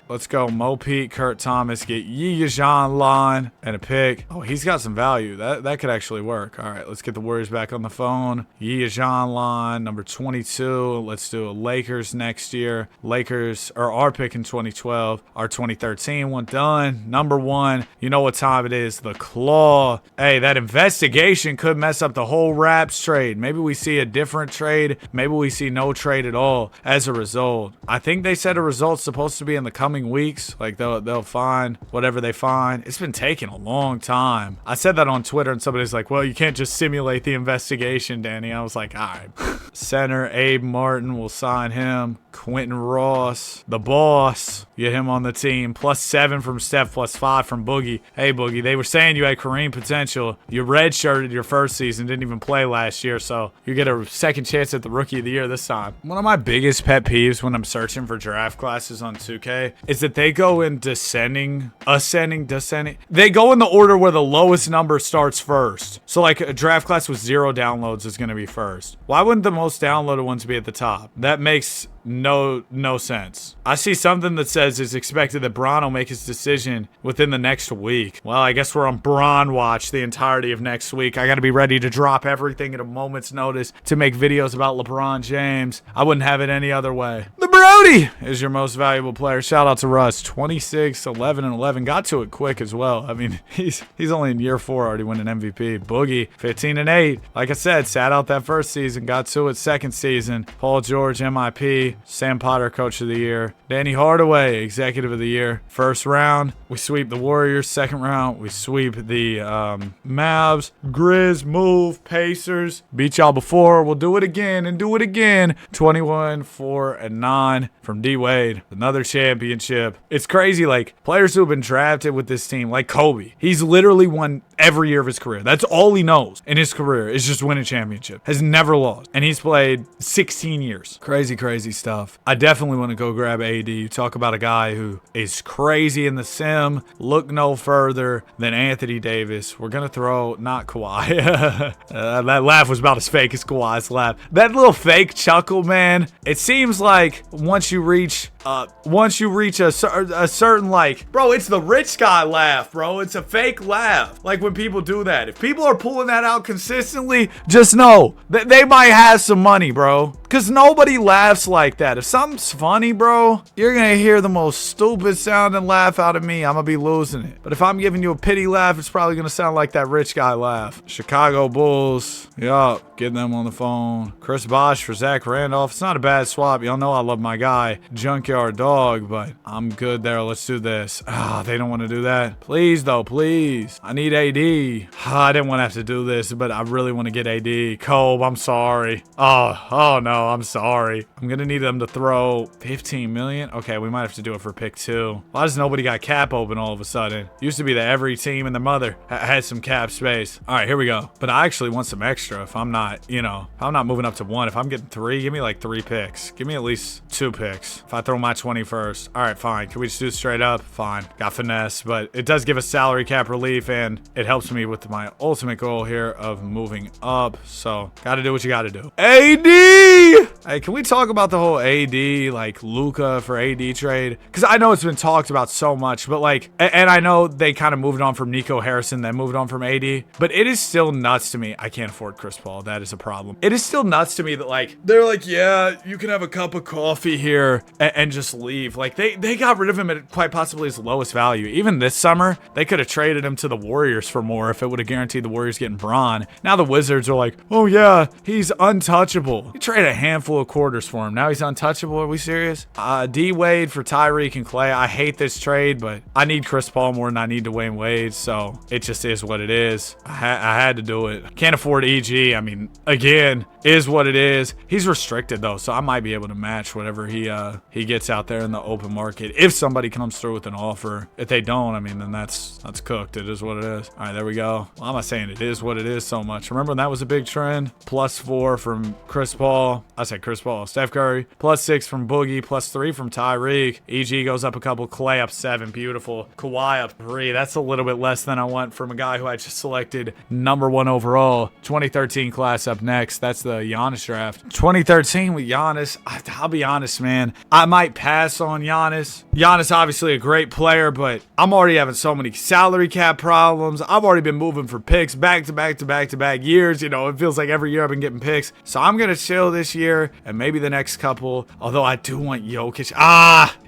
Let's go. Mo Pete, Kurt Thomas, get Jean Lon and a pick. Oh, he's got some value. That could actually work. All right, let's get the Warriors back on the phone. Jean Lon, number 22. Let's do a Lakers next year. Lakers are our pick in 2012. Our 2013 one done. Number 1. You know what time it is. The Claw. Hey, that investigation could mess up the whole Raps trade. Maybe we see a different trade. Maybe we see no trade at all as a result. I think they said a result's supposed to be in the coming weeks. Like they'll find whatever they find. It's been taking a long time. I said that on Twitter and somebody's like, well, you can't just simulate the investigation, Danny. I was like, all right. Center Abe Martin, will sign him. Quentin Ross, the boss, get him on the team. +7 from Steph, +5 from Boogie. Hey, Boogie, they were saying you had Kareem potential. You redshirted your first season, didn't even play last year, so you get a second chance at the Rookie of the Year this time. One of my biggest pet peeves when I'm searching for draft classes on 2K is that they go in descending. They go in the order where the lowest number starts first. So like a draft class with 0 downloads is going to be first. Why wouldn't the most downloaded ones be at the top? That makes no sense. I see something that says it's expected that Bron will make his decision within the next week. Well, I guess we're on Bron watch the entirety of next week. I got to be ready to drop everything at a moment's notice to make videos about LeBron James. I wouldn't have it any other way. The Brody is your most valuable player. Shout out to Russ. 26, 11, and 11. Got to it quick as well. I mean, he's only in year 4 already winning MVP. Boogie, 15 and 8. Like I said, sat out that first season. Got to it second season. Paul George, MIP. Sam Potter, Coach of the Year. Danny Hardaway, Executive of the Year. First round, we sweep the Warriors. Second round, we sweep the Mavs. Grizz, move, Pacers. Beat y'all before. We'll do it again and do it again. 21, 4, and 9 from D-Wade. Another championship. It's crazy, like, players who have been drafted with this team, like Kobe. He's literally won every year of his career. That's all he knows in his career is just win a championship. Has never lost. And he's played 16 years. Crazy stuff. I definitely want to go grab AD. You talk about a guy who is crazy in the sim. Look no further than Anthony Davis. We're going to throw, not Kawhi. That laugh was about as fake as Kawhi's laugh. That little fake chuckle, man. It seems like once you reach a certain, like, bro, it's the rich guy laugh, bro. It's a fake laugh. Like when people do that. If people are pulling that out consistently, just know that they might have some money, bro. Because nobody laughs like that. If something's funny, bro, you're going to hear the most stupid sounding laugh out of me. I'm going to be losing it. But if I'm giving you a pity laugh, it's probably going to sound like that rich guy laugh. Chicago Bulls. Yup. Getting them on the phone. Chris Bosh for Zach Randolph. It's not a bad swap. Y'all know I love my guy, Junkyard Dog, but I'm good there. Let's do this. They don't want to do that. Please, though, please. I need AD. I didn't want to have to do this, but I really want to get AD. Kobe, I'm sorry. Oh no. I'm sorry. I'm going to need them to throw 15 million. Okay, we might have to do it for pick 2. Why does nobody got cap open all of a sudden? Used to be that every team and their mother had some cap space. All right, here we go. But I actually want some extra if I'm not, if I'm not moving up to 1. If I'm getting 3, give me like 3 picks. Give me at least 2 picks. If I throw my 21st. All right, fine. Can we just do it straight up? Fine. Got finesse, but it does give us salary cap relief, and it helps me with my ultimate goal here of moving up. So, got to do what you got to do. AD! Hey, can we talk about the whole AD, like Luka for AD trade? Because I know it's been talked about so much, but like, and I know they kind of moved on from Nico Harrison, then moved on from AD, but it is still nuts to me. I can't afford Chris Paul. That is a problem. It is still nuts to me that like, they're like, yeah, you can have a cup of coffee here and just leave. Like they got rid of him at quite possibly his lowest value. Even this summer, they could have traded him to the Warriors for more if it would have guaranteed the Warriors getting Bron. Now the Wizards are like, oh yeah, he's untouchable. You trade a handful of quarters for him. Now he's untouchable. Are we serious? D Wade for Tyreek and Clay. I hate this trade, but I need Chris Paul more than I need Dwayne Wade, so it just is what it is. I had to do it. Can't afford EG. I mean, again, is what it is. He's restricted though, so I might be able to match whatever he gets out there in the open market if somebody comes through with an offer. If they don't, I mean, then that's cooked. It is what it is. All right, there we go. Why am I saying it is what it is so much? Remember when that was a big trend? +4 from Chris Paul. I said Chris Paul. Steph Curry. +6 from Boogie. +3 from Tyreek. EG goes up a couple. Clay up 7. Beautiful. Kawhi up 3. That's a little bit less than I want from a guy who I just selected #1 overall. 2013 class up next. That's the Giannis draft. 2013 with Giannis. I'll be honest, man. I might pass on Giannis. Giannis obviously a great player, but I'm already having so many salary cap problems. I've already been moving for picks back to back years. You know, it feels like every year I've been getting picks. So I'm going to chill this year and maybe the next couple. Although I do want Jokic.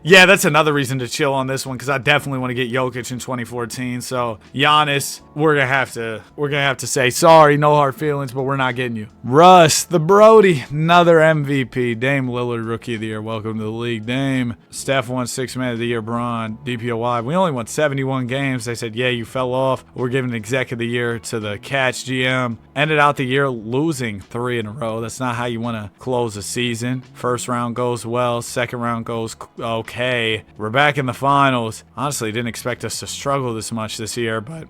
Yeah, that's another reason to chill on this one because I definitely want to get Jokic in 2014. So Giannis, we're gonna have to say sorry, no hard feelings, but we're not getting you. Russ, the Brody, another MVP. Dame Lillard, Rookie of the Year. Welcome to the league, Dame. Steph won 6th Man of the Year. Bron, DPOY. We only won 71 games. They said, yeah, you fell off. We're giving Exec of the Year to the Catch GM. Ended out the year losing 3 in a row. That's not how you want to close a season. First round goes well. Second round goes okay. We're back in the finals. Honestly, didn't expect us to struggle this much this year, but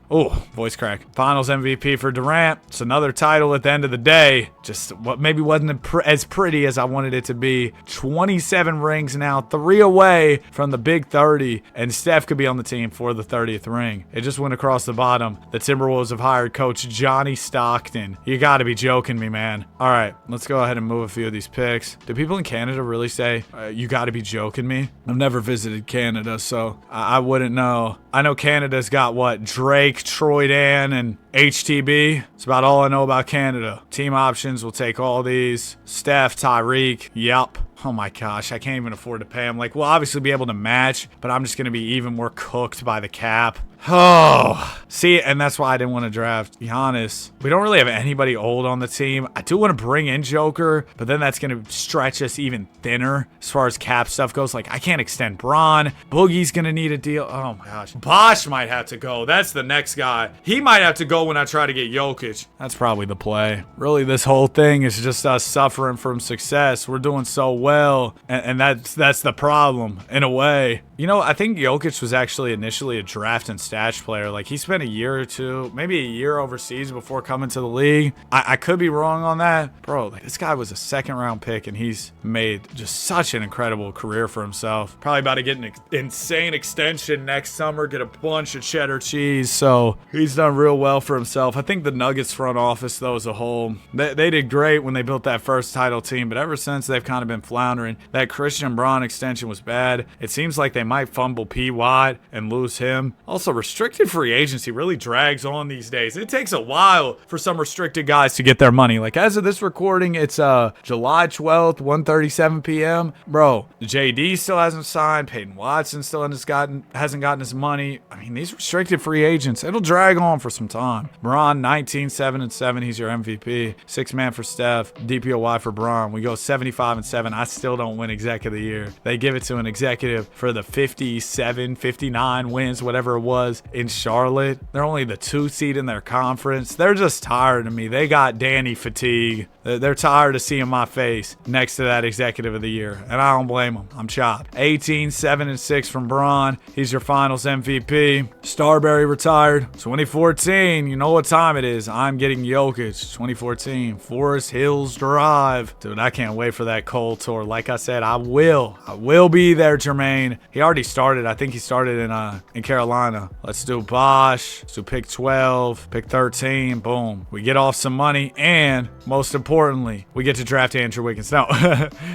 voice crack. Finals MVP for Durant. It's another title at the end of the day. Just what maybe wasn't as pretty as I wanted it to be. 27 rings now, 3 away from the big 30, and Steph could be on the team for the 30th ring. It just went across the bottom. The Timberwolves have hired Coach Johnny Stockton. You got to be joking me, man. All right, let's go ahead and move a few of these picks. Do people in Canada really say, you got to be joking me? I've never visited Canada, so I wouldn't know. I know Canada's got what? Drake, Troy Dan, and HTB. That's about all I know about Canada. Team options, we'll take all these. Steph, Tyreek, yep. Oh my gosh, I can't even afford to pay him. Like, we'll obviously be able to match, but I'm just going to be even more cooked by the cap. Oh, see, and that's why I didn't want to draft Giannis. We don't really have anybody old on the team. I do want to bring in Joker, but then that's going to stretch us even thinner as far as cap stuff goes. Like, I can't extend Bron. Boogie's going to need a deal. Oh my gosh. Bosh might have to go. That's the next guy. He might have to go when I try to get Jokic. That's probably the play. Really, this whole thing is just us suffering from success. We're doing so well, and that's the problem in a way. You know, I think Jokic was actually initially a draft and stash player. Like, he spent a year or two, maybe a year overseas before coming to the league. I could be wrong on that. Bro, like, this guy was a 2nd-round pick, and he's made just such an incredible career for himself. Probably about to get an insane extension next summer, get a bunch of cheddar cheese. So he's done real well for himself. I think the Nuggets front office, though, as a whole, they did great when they built that first title team, but ever since, they've kind of been floundering. That Christian Braun extension was bad. It seems like they might fumble P. Watt and lose him. Also, restricted free agency really drags on these days. It takes a while for some restricted guys to get their money. Like, as of this recording, it's July 12th, 1:37 p.m. Bro, JD still hasn't signed. Peyton Watson still hasn't gotten his money. I mean, these restricted free agents, it'll drag on for some time. Bron, 19-7-7. He's your MVP. 6th man for Steph. DPOY for Bron. We go 75-7. I still don't win Exec of the Year. They give it to an executive for the 57, 59 wins, whatever it was, in Charlotte. They're only the 2 seed in their conference. They're just tired of me. They got Danny fatigue. They're tired of seeing my face next to that executive of the year, and I don't blame them. I'm chopped. 18, 7, and 6 from Bron. He's your finals MVP. Starberry retired. 2014, you know what time it is. I'm getting Jokic. 2014, Forest Hills Drive. Dude, I can't wait for that Cole tour. Like I said, I will be there, Jermaine. He already started. I think he started in Carolina. Let's do Bosch. Let's do pick 12, pick 13. Boom. We get off some money, and most importantly, we get to draft Andrew Wiggins. No,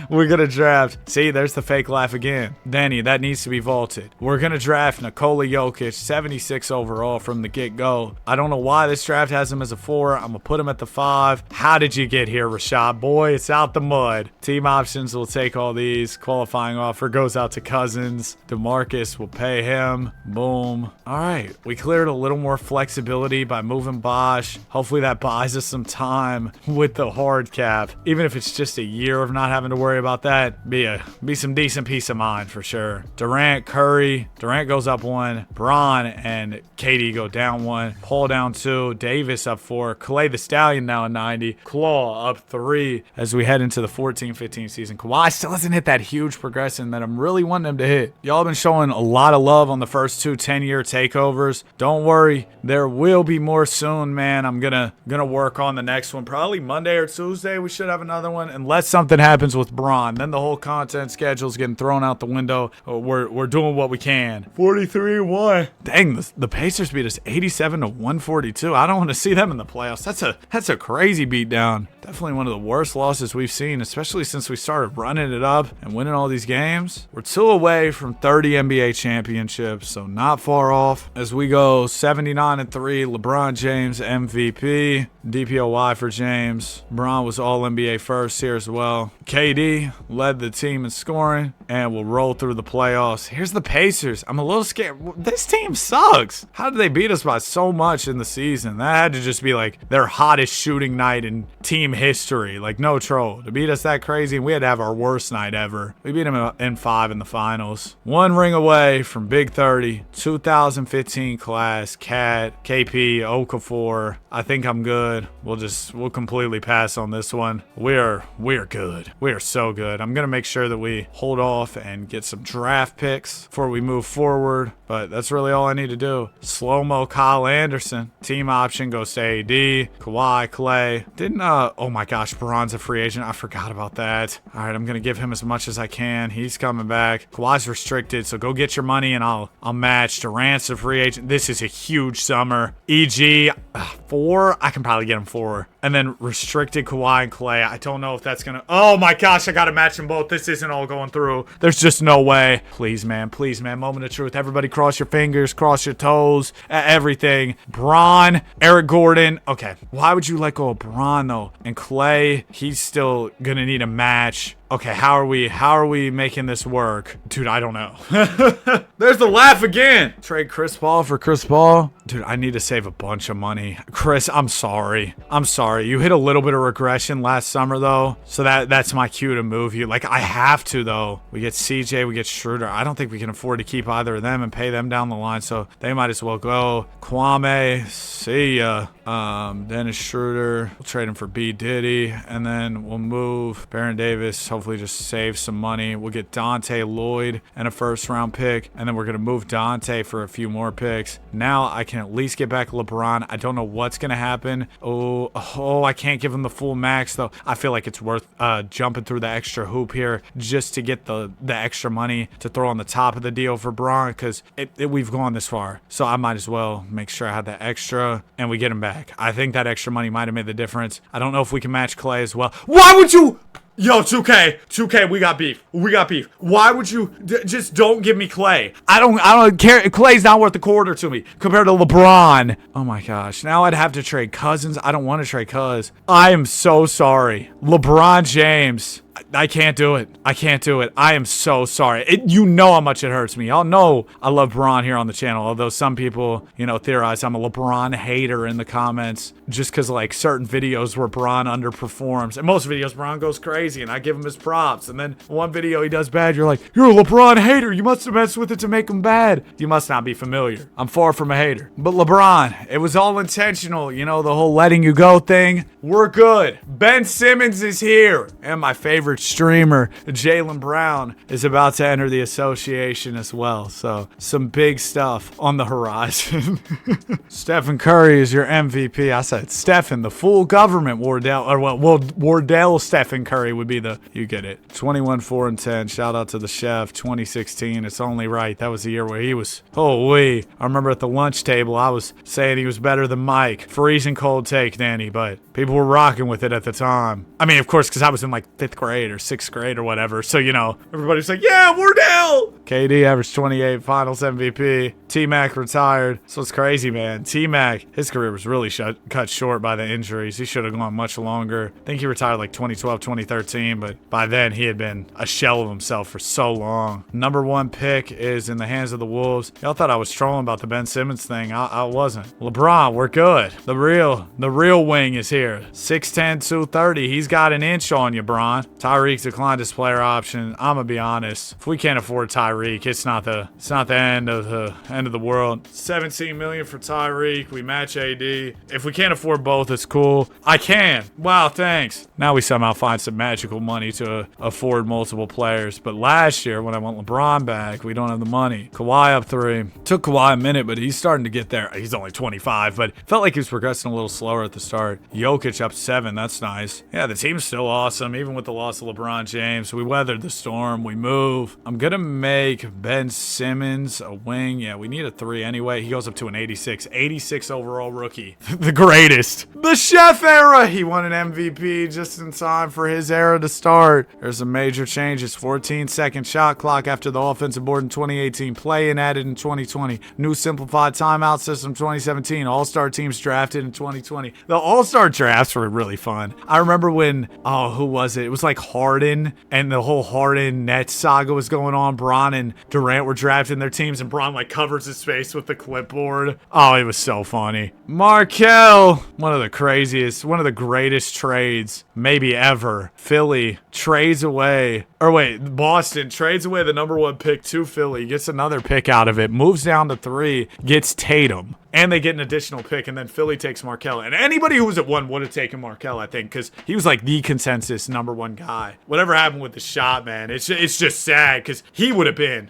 we're going to draft. See, there's the fake laugh again. Danny, that needs to be vaulted. We're going to draft Nikola Jokic, 76 overall from the get-go. I don't know why this draft has him as a 4. I'm going to put him at the 5. How did you get here, Rashad? Boy, it's out the mud. Team options will take all these. Qualifying offer goes out to Cousins. DeMarcus will pay him. Boom. All right. We cleared a little more flexibility by moving Bosch. Hopefully that buys us some time with the hard cap. Even if it's just a year of not having to worry about that, be some decent peace of mind for sure. Durant, Curry. Durant goes up 1. Bron and KD go down 1. Paul down 2. Davis up 4. Clay the Stallion now at 90. Claw up 3 as we head into the 14-15 season. Kawhi still hasn't hit that huge progression that I'm really wanting him to hit. Y'all been showing a lot of love on the first 2 10-year takeovers. Don't worry, there will be more soon, man. I'm gonna work on the next one. Probably Monday or Tuesday we should have another one, unless something happens with Bron. Then the whole content schedule's getting thrown out the window. We're doing what we can. 43-1. Dang, the Pacers beat us 87-142. I don't want to see them in the playoffs. That's a crazy beatdown. Definitely one of the worst losses we've seen, especially since we started running it up and winning all these games. We're 2 away from 30 NBA championships, so not far off. As we go 79-3, LeBron James MVP, DPOY for James. Bron was all NBA first here as well. KD led the team in scoring and will roll through the playoffs. Here's the Pacers. I'm a little scared. This team sucks. How did they beat us by so much in the season? That had to just be like their hottest shooting night in team history. Like, no troll. To beat us that crazy, and we had to have our worst night ever. We beat them in 5 in the finals. 1 ring away from Big 30. 2015 class. Cat, KP, Okafor. I think I'm good. We'll completely pass on this one. We're good. We are so good. I'm going to make sure that we hold off and get some draft picks before we move forward. But that's really all I need to do. Slow-mo Kyle Anderson. Team option goes to AD. Kawhi, Clay. Oh my gosh, Bron's a free agent. I forgot about that. All right, I'm going to give him as much as I can. He's coming back. Kawhi's restricted, so go get your money and I'll match. Durant's a free agent. This is a huge summer. EG, 4. I can probably get him 4. And then restricted Kawhi and Clay. I don't know if that's going to... Oh my gosh, I got to match them both. This isn't all going through. There's just no way. Please, man. Please, man. Moment of truth. Everybody cross your fingers, cross your toes, everything. Bron, Eric Gordon. Okay, why would you let go of Bron, though? And Clay, he's still going to need a match. Okay, how are we making this work? Dude, I don't know. There's the laugh again. Trade Chris Paul for Chris Paul. Dude, I need to save a bunch of money. Chris, I'm sorry. You hit a little bit of regression last summer, though. So that's my cue to move you. Like, I have to, though. We get CJ, we get Schroeder. I don't think we can afford to keep either of them and pay them down the line. So they might as well go. Kwame, see ya. Dennis Schroeder. We'll trade him for B. Diddy. And then we'll move Baron Davis. Hopefully just save some money. We'll get Dante Lloyd and a first-round pick. And then we're going to move Dante for a few more picks. Now I can at least get back LeBron. I don't know what's going to happen. Oh, I can't give him the full max, though. I feel like it's worth jumping through the extra hoop here just to get the extra money to throw on the top of the deal for Bron, because we've gone this far. So I might as well make sure I have that extra and we get him back. I think that extra money might have made the difference. I don't know if we can match Clay as well. Why would you... Yo, 2K, we got beef. Why would you just don't give me Clay? I don't care. Clay's not worth a quarter to me compared to LeBron. Oh my gosh. Now I'd have to trade Cousins. I don't want to trade Cuz. I am so sorry. LeBron James. I can't do it. I can't do it. I am so sorry. You know how much it hurts me. Y'all know I love LeBron here on the channel, although some people, theorize I'm a LeBron hater in the comments just because, like, certain videos where Bron underperforms. And most videos, Bron goes crazy, and I give him his props. And then one video he does bad, you're like, you're a LeBron hater. You must have messed with it to make him bad. You must not be familiar. I'm far from a hater. But LeBron, it was all intentional. The whole letting you go thing. We're good. Ben Simmons is here. And my favorite streamer, Jaylen Brown, is about to enter the association as well. So some big stuff on the horizon. Stephen Curry is your MVP. I said Stephen, the full government Wardell, or well, Wardell Stephen Curry would be you get it. 21, 4, and 10. Shout out to the chef. 2016. It's only right. That was the year where he was, I remember at the lunch table, I was saying he was better than Mike. Freezing cold take, Danny, but people were rocking with it at the time. I mean, of course, because I was in like 5th grade or 6th grade or whatever. So, everybody's like, yeah, Wardell. KD averaged 28, finals MVP. T-Mac retired. So it's crazy, man. T-Mac, his career was really cut short by the injuries. He should have gone much longer. I think he retired like 2012, 2013, but by then he had been a shell of himself for so long. Number 1 pick is in the hands of the Wolves. Y'all thought I was trolling about the Ben Simmons thing. I wasn't. LeBron, we're good. The real wing is here. 6'10", 230. He's got an inch on you, Bron. Tyreek declined his player option. I'm gonna be honest. If we can't afford Tyreek, it's not the end of the world. 17 million for Tyreek. We match AD. If we can't afford both, it's cool. I can. Wow, thanks. Now we somehow find some magical money to afford multiple players. But last year, when I want LeBron back, we don't have the money. Kawhi up 3. Took Kawhi a minute, but he's starting to get there. He's only 25, but felt like he was progressing a little slower at the start. Jokic up 7. That's nice. Yeah, the team's still awesome, even with the loss of LeBron James. We weathered the storm. We move. I'm gonna make Ben Simmons a wing. Yeah, we need a 3 anyway. He goes up to an 86. 86 overall rookie. The greatest. The chef era. He won an MVP just in time for his era to start. There's some major changes. 14-second shot clock after the offensive board in 2018. Play-in added in 2020. New simplified timeout system 2017. All-star teams drafted in 2020. The All-Star drafts were really fun. I remember when, who was it? It was like Harden, and the whole Harden Nets saga was going on. Bron and Durant were drafting their teams, and Bron like covers his face with the clipboard. Oh, it was so funny. Markel, one of the greatest trades maybe ever. Philly trades away, Boston trades away the number 1 pick to Philly, gets another pick out of it, moves down to 3, gets Tatum. And they get an additional pick, and then Philly takes Markel. And anybody who was at 1 would have taken Markel, I think, because he was like the consensus number 1 guy. Whatever happened with the shot, man, it's just sad, because he would have been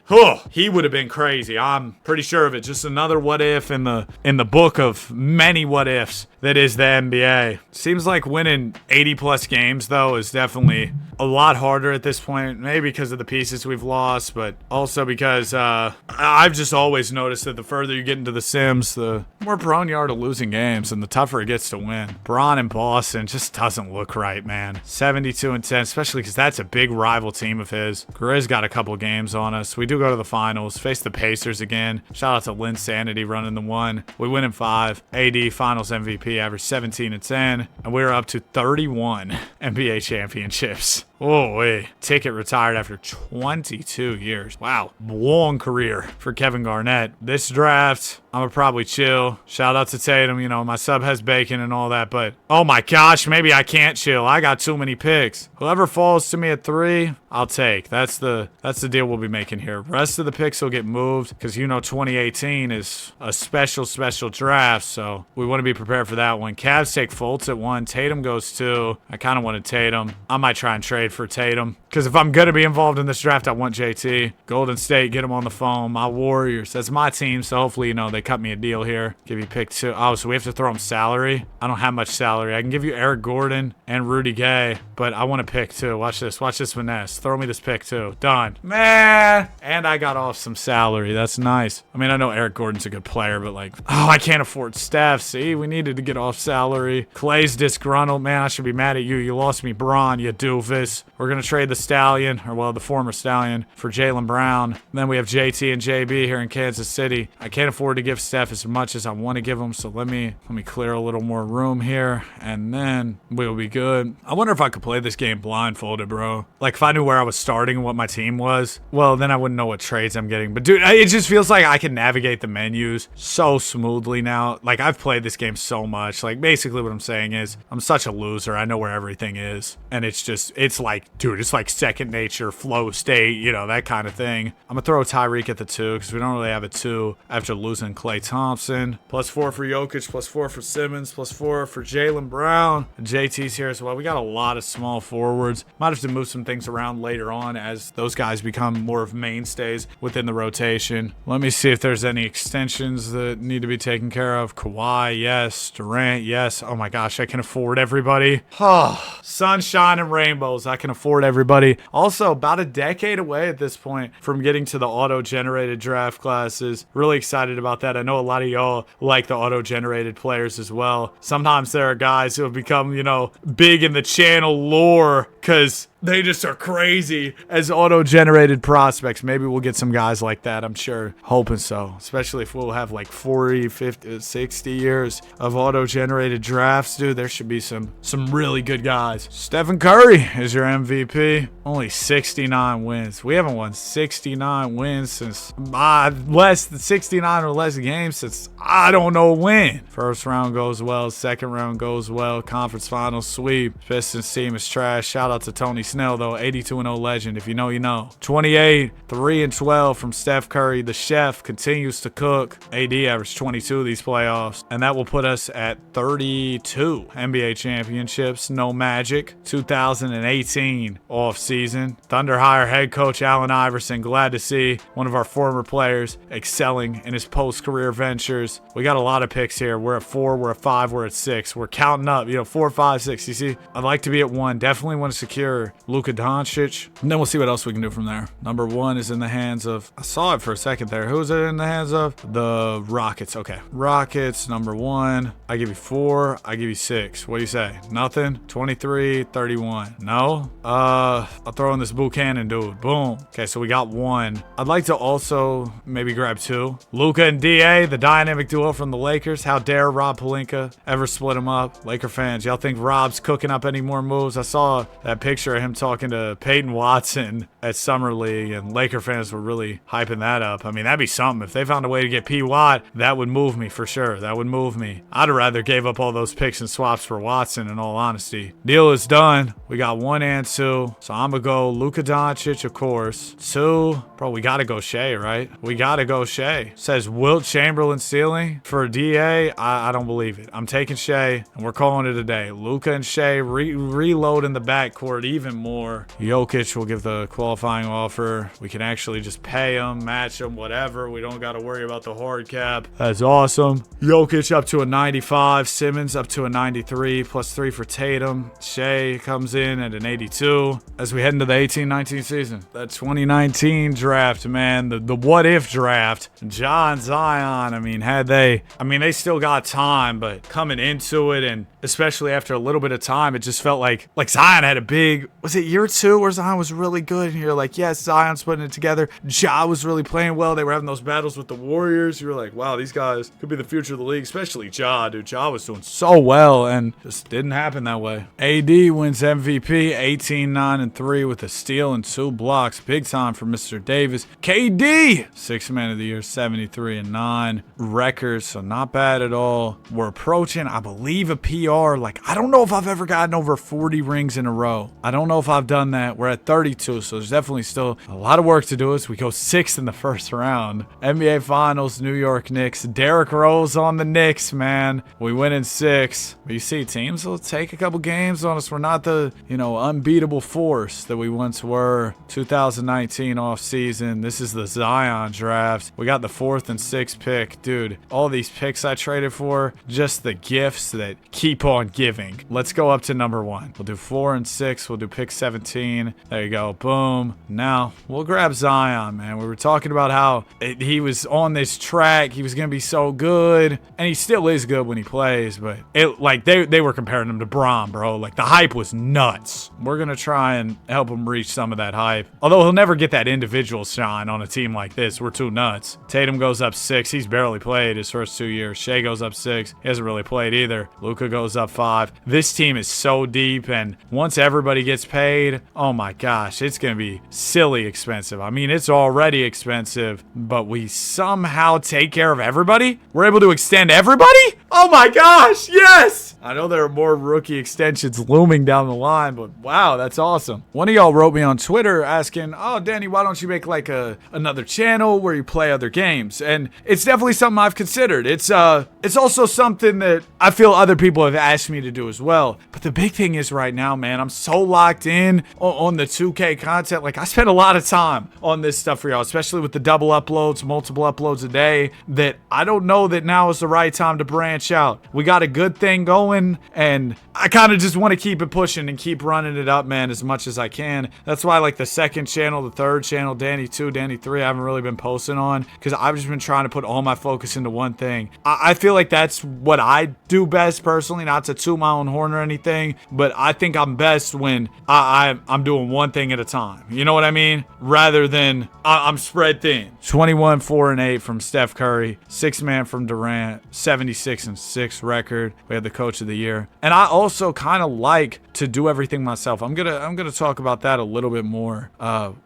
crazy. I'm pretty sure of it. Just another what if in the book of many what ifs that is the NBA. Seems like winning 80+ games, though, is definitely a lot harder at this point. Maybe because of the pieces we've lost, but also because I've just always noticed that the further you get into the Sims, the more prone you are to losing games, and the tougher it gets to win. Bron in Boston just doesn't look right, man. 72-10, especially because that's a big rival team of his. Grizz got a couple games on us. We do go to the finals, face the Pacers again. Shout out to Lynn Sanity running the 1. We win in 5. AD finals MVP, average 17-10, and we're up to 31 NBA championships. Oh, wait. Ticket retired after 22 years. Wow. Long career for Kevin Garnett. This draft, I'm gonna probably chill. Shout out to Tatum. My sub has bacon and all that, but oh my gosh, maybe I can't chill. I got too many picks. Whoever falls to me at 3, I'll take. That's the deal we'll be making here. Rest of the picks will get moved because 2018 is a special draft, so we want to be prepared for that one. Cavs take Fultz at 1. Tatum goes 2. I kind of wanted Tatum. I might try and trade for Tatum because if I'm going to be involved in this draft, I want JT. Golden State, get him on the phone. My Warriors, that's my team, so hopefully, they cut me a deal here. Give you pick 2. Oh, so we have to throw him salary? I don't have much salary. I can give you Eric Gordon and Rudy Gay, but I want to pick 2. Watch this finesse. Throw me this pick 2. Done. Man. And I got off some salary. That's nice. I mean, I know Eric Gordon's a good player, but I can't afford Steph. See, we needed to get off salary. Clay's disgruntled. Man, I should be mad at you. You lost me Bron, you doofus. because we're going to trade the Stallion, or well, the former Stallion, for Jaylen Brown. And then we have JT and JB here in Kansas City. I can't afford to give Steph as much as I want to give him, so let me clear a little more room here, and then we'll be good. I wonder if I could play this game blindfolded, bro. Like, if I knew where I was starting and what my team was, well, then I wouldn't know what trades I'm getting. But dude, it just feels like I can navigate the menus so smoothly now. Like, I've played this game so much. Like, basically what I'm saying is I'm such a loser. I know where everything is, and it's like, dude, it's like second nature, flow state, you know, that kind of thing. I'm gonna throw Tyreek at the 2 because we don't really have a 2 after losing Klay Thompson. +4 for Jokic, +4 for Simmons, +4 for Jaylen Brown. And JT's here as well. We got a lot of small forwards. Might have to move some things around later on as those guys become more of mainstays within the rotation. Let me see if there's any extensions that need to be taken care of. Kawhi, yes. Durant, yes. Oh my gosh, I can afford everybody. Oh, sunshine and rainbows. I can afford everybody. Also, about a decade away at this point from getting to the auto-generated draft classes. Really excited about that. I know a lot of y'all like the auto-generated players as well. Sometimes there are guys who have become, you know, big in the channel lore because they just are crazy as auto-generated prospects. Maybe we'll get some guys like that, I'm sure. Hoping so. Especially if we'll have like 40, 50, 60 years of auto-generated drafts, dude. There should be some really good guys. Stephen Curry is your MVP. Only 69 wins. We haven't won 69 wins since less than 69 or less games since I don't know when. First round goes well. Second round goes well. Conference finals sweep. Pistons team is trash. Shout out to Tony Snell, though. 82-0 legend. If you know, you know. 28, 3-12 from Steph Curry. The chef continues to cook. AD averaged 22 these playoffs, and that will put us at 32 NBA championships. No Magic. 2018 off-season. Thunder hire head coach Allen Iverson. Glad to see one of our former players excelling in his post-career ventures. We got a lot of picks here. We're at 4, we're at 5, we're at 6. We're counting up, 4, 5, 6. You see, I'd like to be at 1. Definitely want to secure Luka Doncic, and then we'll see what else we can do from there. Number 1 is in the hands of, I saw it for a second there. Who is it in the hands of? The Rockets. Okay. Rockets, number 1. I give you 4. I give you 6. What do you say? Nothing? 23, 31. No? I'll throw in this Buchanan dude. Boom. Okay, so we got 1. I'd like to also maybe grab 2. Luka and DA, the dynamic duo from the Lakers. How dare Rob Pelinka ever split them up? Laker fans, y'all think Rob's cooking up any more moves? I saw that picture of him talking to Peyton Watson at Summer League, and Laker fans were really hyping that up. I mean, that'd be something. If they found a way to get P. Watt, that would move me for sure. That would move me. I'd have rather gave up all those picks and swaps for Watson, in all honesty. Deal is done. We got 1 and 2. So I'm going to go Luka Doncic, of course. 2. Bro, we got to go Shea, right? We got to go Shea. Says Wilt Chamberlain ceiling for DA. I don't believe it. I'm taking Shea, and we're calling it a day. Luka and Shea reload in the backcourt even more. Jokic will give the qualifying offer. We can actually just pay him, match him, whatever. We don't got to worry about the hard cap. That's awesome. Jokic up to a 95. Simmons up to a 93. +3 for Tatum. Shea comes in at an 82 as we head into the 18-19 season. That 2019 draft, man, the what-if draft. John Zion, I mean, they still got time, but coming into it, and especially after a little bit of time, it just felt like Zion had a big, was it year 2 where Zion was really good? And you're like, yes, Zion's putting it together. Ja was really playing well. They were having those battles with the Warriors. You were like, wow, these guys could be the future of the league, especially Ja, dude. Ja was doing so well, and just didn't happen that way. AD wins MVP, 18-9-3 with a steal and 2 blocks. Big time for Mr. Davis. KD, 6th man of the year, 73-9 records, so not bad at all. We're approaching, I believe, a PR. Like, I don't know if I've ever gotten over 40 rings in a row. I don't know if I've done that. We're at 32, so there's definitely still a lot of work to do as we go 6th in the first round. NBA Finals, New York Knicks. Derrick Rose on the Knicks, man. We win in 6. But you see, teams will take a couple games on us. We're not the, unbeatable force that we once were. 2019 offseason. offseason. This is the Zion draft. We got the 4th and 6th pick. Dude, all these picks I traded for, just the gifts that keep on giving. Let's go up to number 1. We'll do 4 and 6. We'll do pick 17. There you go. Boom. Now, we'll grab Zion, man. We were talking about how he was on this track. He was going to be so good. And he still is good when he plays. But they were comparing him to Bron, bro. Like, the hype was nuts. We're going to try and help him reach some of that hype. Although he'll never get that individual shine on a team like this. We're too nuts. Tatum goes up 6. He's barely played his first 2 years. Shea goes up 6. He hasn't really played either. Luka goes up 5. This team is so deep, and once everybody gets paid, oh my gosh, it's going to be silly expensive. I mean, it's already expensive, but we somehow take care of everybody? We're able to extend everybody? Oh my gosh, yes! I know there are more rookie extensions looming down the line, but wow, that's awesome. One of y'all wrote me on Twitter asking, oh, Danny, why don't you make like another channel where you play other games? And it's definitely something I've considered. It's also something that I feel other people have asked me to do as well. But the big thing is right now, man, I'm so locked in on the 2K content. Like, I spend a lot of time on this stuff for y'all, especially with the double uploads, multiple uploads a day, that I don't know that now is the right time to branch out. We got a good thing going, and I kind of just want to keep it pushing and keep running it up, man, as much as I can. That's why, like, the 2nd channel, the 3rd channel, Danny 2, Danny 3, I haven't really been posting on, because I've just been trying to put all my focus into one thing. I feel like that's what I do best personally, not to toot my own horn or anything, but I think I'm best when I'm doing one thing at a time. You know what I mean? Rather than I'm spread thin. 21, 4 and 8 from Steph Curry, 6-man from Durant, 76 and 6 record. We had the coach of the year. And I also kind of like to do everything myself. I'm gonna talk about that a little bit more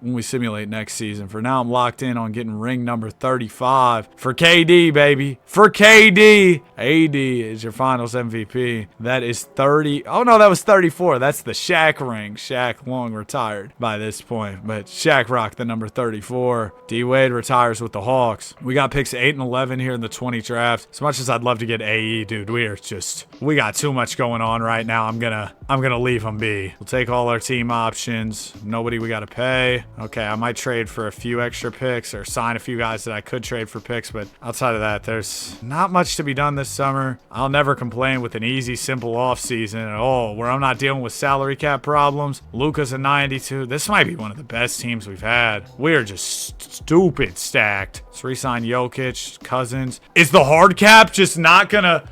when we simulate next season. For now, I'm locked in on getting ring number 35 for KD, baby. For KD. AD is your finals MVP. That is 30. Oh no, that was 34. That's the Shaq ring. Shaq long retired by this point, but Shaq rocked the number 34. D-Wade retires with the Hawks. We got picks 8 and 11 here in the 20 draft. As much as I'd love to get AE, dude, we got too much going on right now. I'm gonna leave them be. We'll take all our team options. Nobody we gotta pay. Okay, I might trade for a few extra picks or sign a few guys that I could trade for picks, but outside of that, there's not much to be done this summer. I'll never complain with an easy, simple offseason at all, where I'm not dealing with salary cap problems. Luka's a 92. This might be one of the best teams we've had. We're just stupid stacked. Let's re-sign Jokic, Cousins. Is the hard cap just not gonna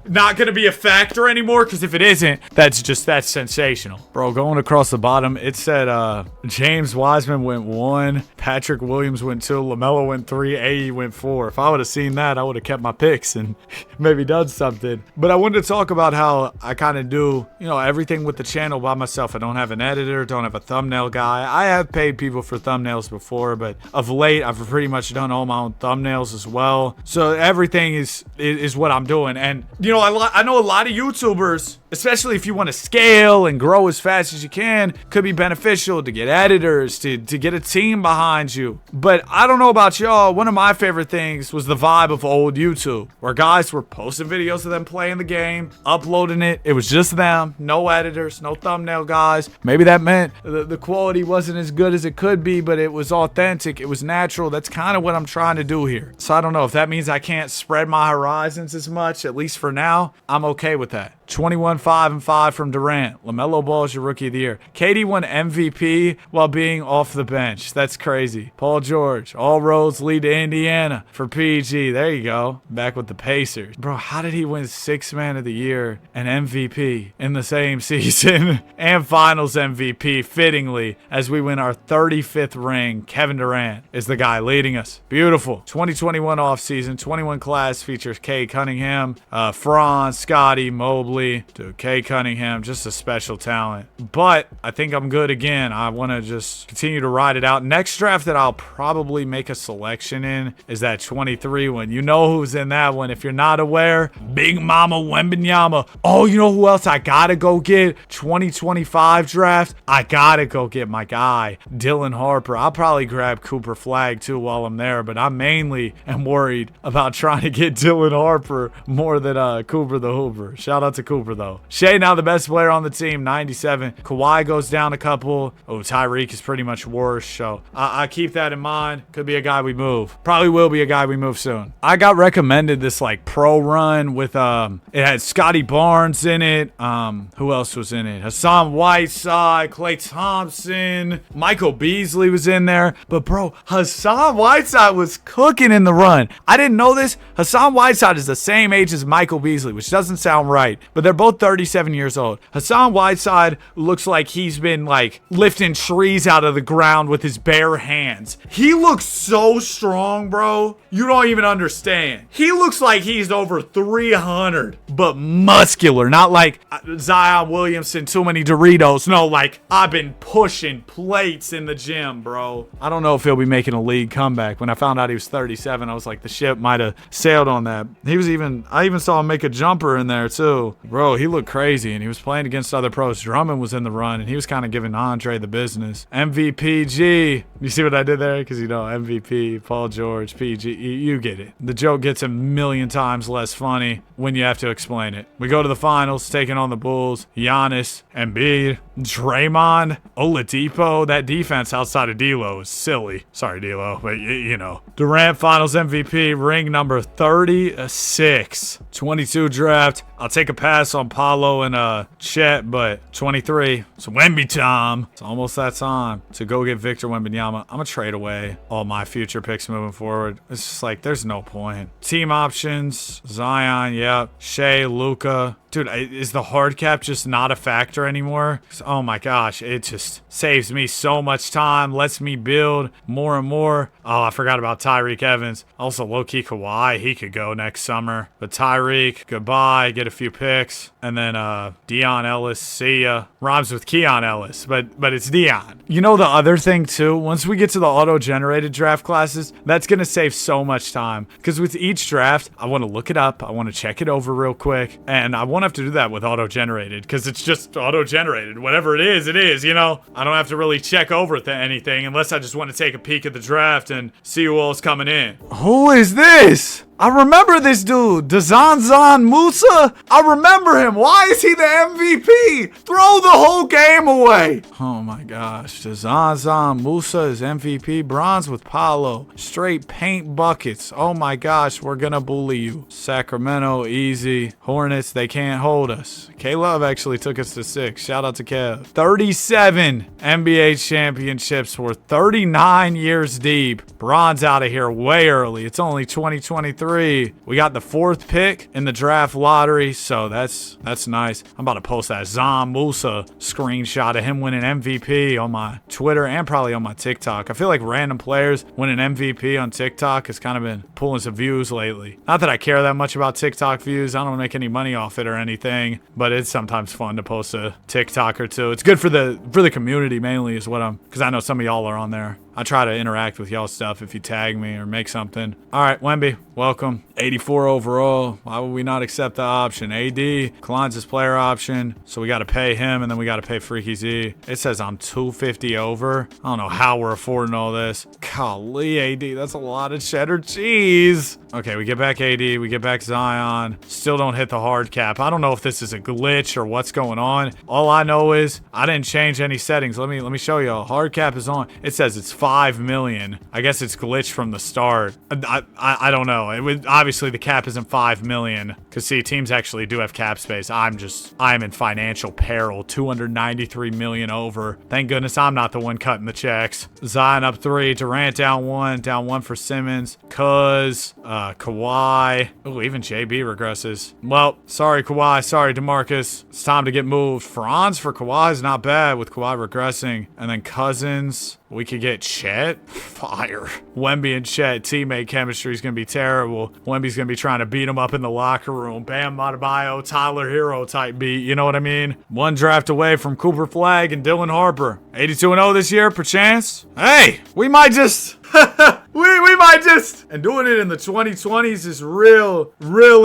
be a factor anymore? Because if it isn't, that's sensational. Bro, going across the bottom, it said James Wiseman went 1, Patrick Williams went 2, LaMelo went 3, AE went 4. If I would have seen that, I would have kept my picks and maybe done something. But I wanted to talk about how I kind of do, everything with the channel by myself. I don't have an editor, don't have a thumbnail guy. I have paid people for thumbnails before, but of late, I've pretty much done all my own thumbnails as well. So everything is what I'm doing. And, I know a lot of YouTubers, especially if you want to scale and grow as fast as you can, could be beneficial to get editors, to get a team behind you. But I don't know about y'all, one of my favorite things was the vibe of old YouTube, where guys were posting videos of them playing the game, uploading it. It was just them, no editors, no thumbnail guys. Maybe that meant the quality wasn't as good as it could be, but it was authentic, it was natural. That's kind of what I'm trying to do here. So I don't know if that means I can't spread my horizons as much, at least for now. I'm okay with that. 21, 5 and 5 from Durant. LaMelo Ball is your rookie of the year. KD won MVP while being off the bench. That's crazy. Paul George. All roads lead to Indiana for PG. There you go. Back with the Pacers. Bro, how did he win 6th man of the year and MVP in the same season? And finals MVP, fittingly, as we win our 35th ring. Kevin Durant is the guy leading us. Beautiful. 2021 offseason. 21 class features Kay Cunningham, Franz, Scotty, Mobley, to Kay Cunningham, just a special talent. But I think I'm good again. I want to just continue to ride it out. Next draft that I'll probably make a selection in is that 23 one. You know who's in that one. If you're not aware, Big Mama Wembanyama. Oh, you know who else I gotta go get? 2025 draft. I gotta go get my guy, Dylan Harper. I'll probably grab Cooper Flagg too while I'm there, but I mainly am worried about trying to get Dylan Harper more than Cooper the Hooper. Shout out to Cooper, though. Shea now the best player on the team, 97. Kawhi goes down a couple. Oh, Tyreek is pretty much worse. So I keep that in mind. Could be a guy we move. Probably will be a guy we move soon. I got recommended this like pro run with it had Scotty Barnes in it. Who else was in it? Hassan Whiteside, Klay Thompson, Michael Beasley was in there. But bro, Hassan Whiteside was cooking in the run. I didn't know this. Hassan Whiteside is the same age as Michael Beasley, which doesn't sound right, but they're both 37 years old. Hassan Whiteside looks like he's been like lifting trees out of the ground with his bare hands. He looks so strong, bro. You don't even understand. He looks like he's over 300, but muscular, not like Zion Williamson, too many Doritos. No, like I've been pushing plates in the gym, bro. I don't know if he'll be making a league comeback. When I found out he was 37, I was like, the ship might have sailed on that. I even saw him make a jumper in there too. Bro, he looked crazy, and he was playing against other pros. Drummond was in the run, and he was kind of giving Andre the business. MVPG. You see what I did there? Because, MVP, Paul George, PG. You get it. The joke gets a million times less funny when you have to explain it. We go to the finals, taking on the Bulls. Giannis, Embiid, Draymond, Oladipo. That defense outside of D'Lo is silly. Sorry, D'Lo, but Durant finals MVP, ring number 36. 22 draft. I'll take a pass on Paolo and Chet, but 23. It's Wemby time. It's almost that time to go get Victor Wembanyama. I'm going to trade away all my future picks moving forward. It's just like, there's no point. Team options, Zion, yeah. Shea, Luka. Dude, is the hard cap just not a factor anymore? Oh my gosh, it just saves me so much time, lets me build more and more. Oh, I forgot about Tyreek Evans. Also, low-key Kawhi, he could go next summer. But Tyreek, goodbye, get a few picks. And then Deion Ellis, see ya. Rhymes with Keon Ellis, but it's Deion. You know the other thing too? Once we get to the auto-generated draft classes, that's going to save so much time. Because with each draft, I want to look it up, I want to check it over real quick, and I won't have to do that with auto-generated because it's just auto-generated. Whatever it is, I don't have to really check over anything unless I just want to take a peek at the draft and see who else coming in. Who is this? I remember this dude, Dzanzan Musa. I remember him. Why is he the MVP? Throw the whole game away. Oh my gosh, Dzanzan Musa is MVP. Bronze with Paolo. Straight paint buckets. Oh my gosh, we're gonna bully you. Sacramento, easy. Hornets, they can't hold us. K-Love actually took us to 6. Shout out to Kev. 37 NBA championships. We're 39 years deep. Bronze out of here way early. It's only 2023. We got the 4th pick in the draft lottery, so that's nice. I'm about to post that Zan Musa screenshot of him winning MVP on my Twitter and probably on my TikTok. I feel like random players winning MVP on TikTok has kind of been pulling some views lately. Not that I care that much about TikTok views. I don't make any money off it or anything, but it's sometimes fun to post a TikTok or two. It's good for the community mainly is what because I know some of y'all are on there. I try to interact with y'all's stuff if you tag me or make something. All right, Wemby, welcome. 84 overall. Why would we not accept the option? AD, Klein's his player option, so we got to pay him, and then we got to pay Freaky Z. It says I'm 250 over. I don't know how we're affording all this. Golly, AD, that's a lot of cheddar cheese. Okay, we get back AD, we get back Zion. Still don't hit the hard cap. I don't know if this is a glitch or what's going on. All I know is I didn't change any settings. Let me show y'all. Hard cap is on. It says it's 5 million. I guess it's glitched from the start. I don't know. Obviously the cap isn't 5 million because see, teams actually do have cap space. I'm in financial peril. 293 million over. Thank goodness I'm not the one cutting the checks. Zion up 3, Durant down 1 for Simmons. Kawhi. Oh, even JB regresses. Well, sorry Kawhi, sorry DeMarcus. It's time to get moved. Franz for Kawhi is not bad with Kawhi regressing. And then Cousins. We could get Chet. Fire. Wemby and Chet teammate chemistry is going to be terrible. Wemby's going to be trying to beat him up in the locker room. Bam Adebayo, Tyler Hero type beat. You know what I mean? One draft away from Cooper Flagg and Dylan Harper. 82-0 this year, perchance. Hey, we might just... we might And doing it in the 2020s is real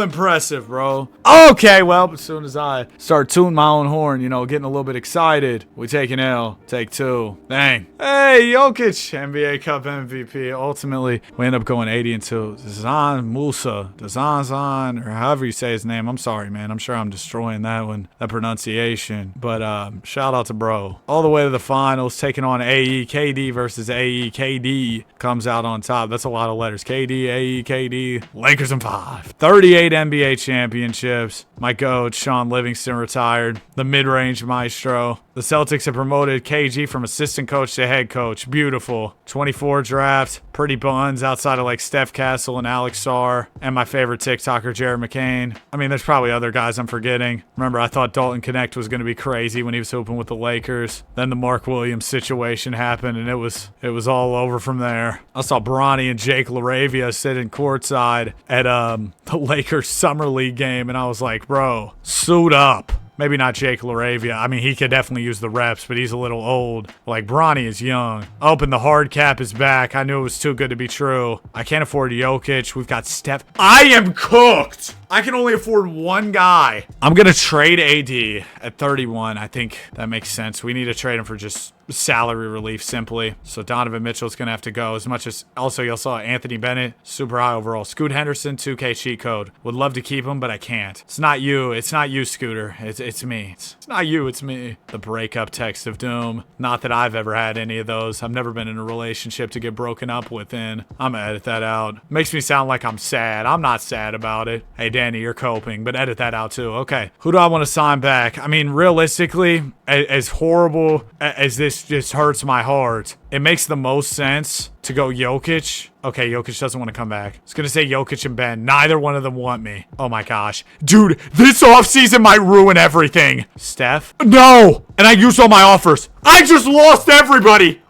impressive, bro. Okay, well, as soon as I start tooting my own horn, you know, getting a little bit excited, we take an L. Take 2. Dang. Hey, Jokic, NBA Cup MVP. Ultimately, we end up going 80-2. Zan Musa, Dazan, or however you say his name. I'm sorry, man. I'm sure I'm destroying that one, that pronunciation. But shout out to bro. All the way to the finals, taking on AE. KD versus AE. KD comes out on top. That's a lot of letters. KD, AE, KD. Lakers in 5. 38 NBA championships. My coach, Sean Livingston, retired. The mid-range maestro. The Celtics have promoted KG from assistant coach to head coach. Beautiful. 24 draft. Pretty buns outside of like Steph Castle and Alex Sarr. And my favorite TikToker, Jared McCain. I mean, there's probably other guys I'm forgetting. Remember, I thought Dalton Connect was going to be crazy when he was hooping with the Lakers. Then the Mark Williams situation happened, and it was all over from there. I saw Bronny and Jake LaRavia sitting courtside at the Lakers Summer League game, and I was like, bro, suit up. Maybe not Jake LaRavia. I mean, he could definitely use the reps, but he's a little old. Like, Bronny is young. Oh, and the hard cap is back. I knew it was too good to be true. I can't afford Jokic. We've got Steph. I am cooked. I can only afford one guy. I'm going to trade AD at 31. I think that makes sense. We need to trade him for just salary relief simply. So Donovan Mitchell's going to have to go, as much as also y'all saw Anthony Bennett, super high overall. Scoot Henderson, 2K cheat code. Would love to keep him, but I can't. It's not you. It's not you, Scooter. It's me. It's not you. It's me. The breakup text of doom. Not that I've ever had any of those. I've never been in a relationship to get broken up within. I'm going to edit that out. Makes me sound like I'm sad. I'm not sad about it. Hey, Danny, you're coping, but edit that out too. Okay. Who do I want to sign back? I mean, realistically, as horrible as this just hurts my heart, it makes the most sense to go Jokic. Okay, Jokic doesn't want to come back. I was going to say Jokic and Ben. Neither one of them want me. Oh my gosh. Dude, this offseason might ruin everything. Steph? No! And I used all my offers. I just lost everybody.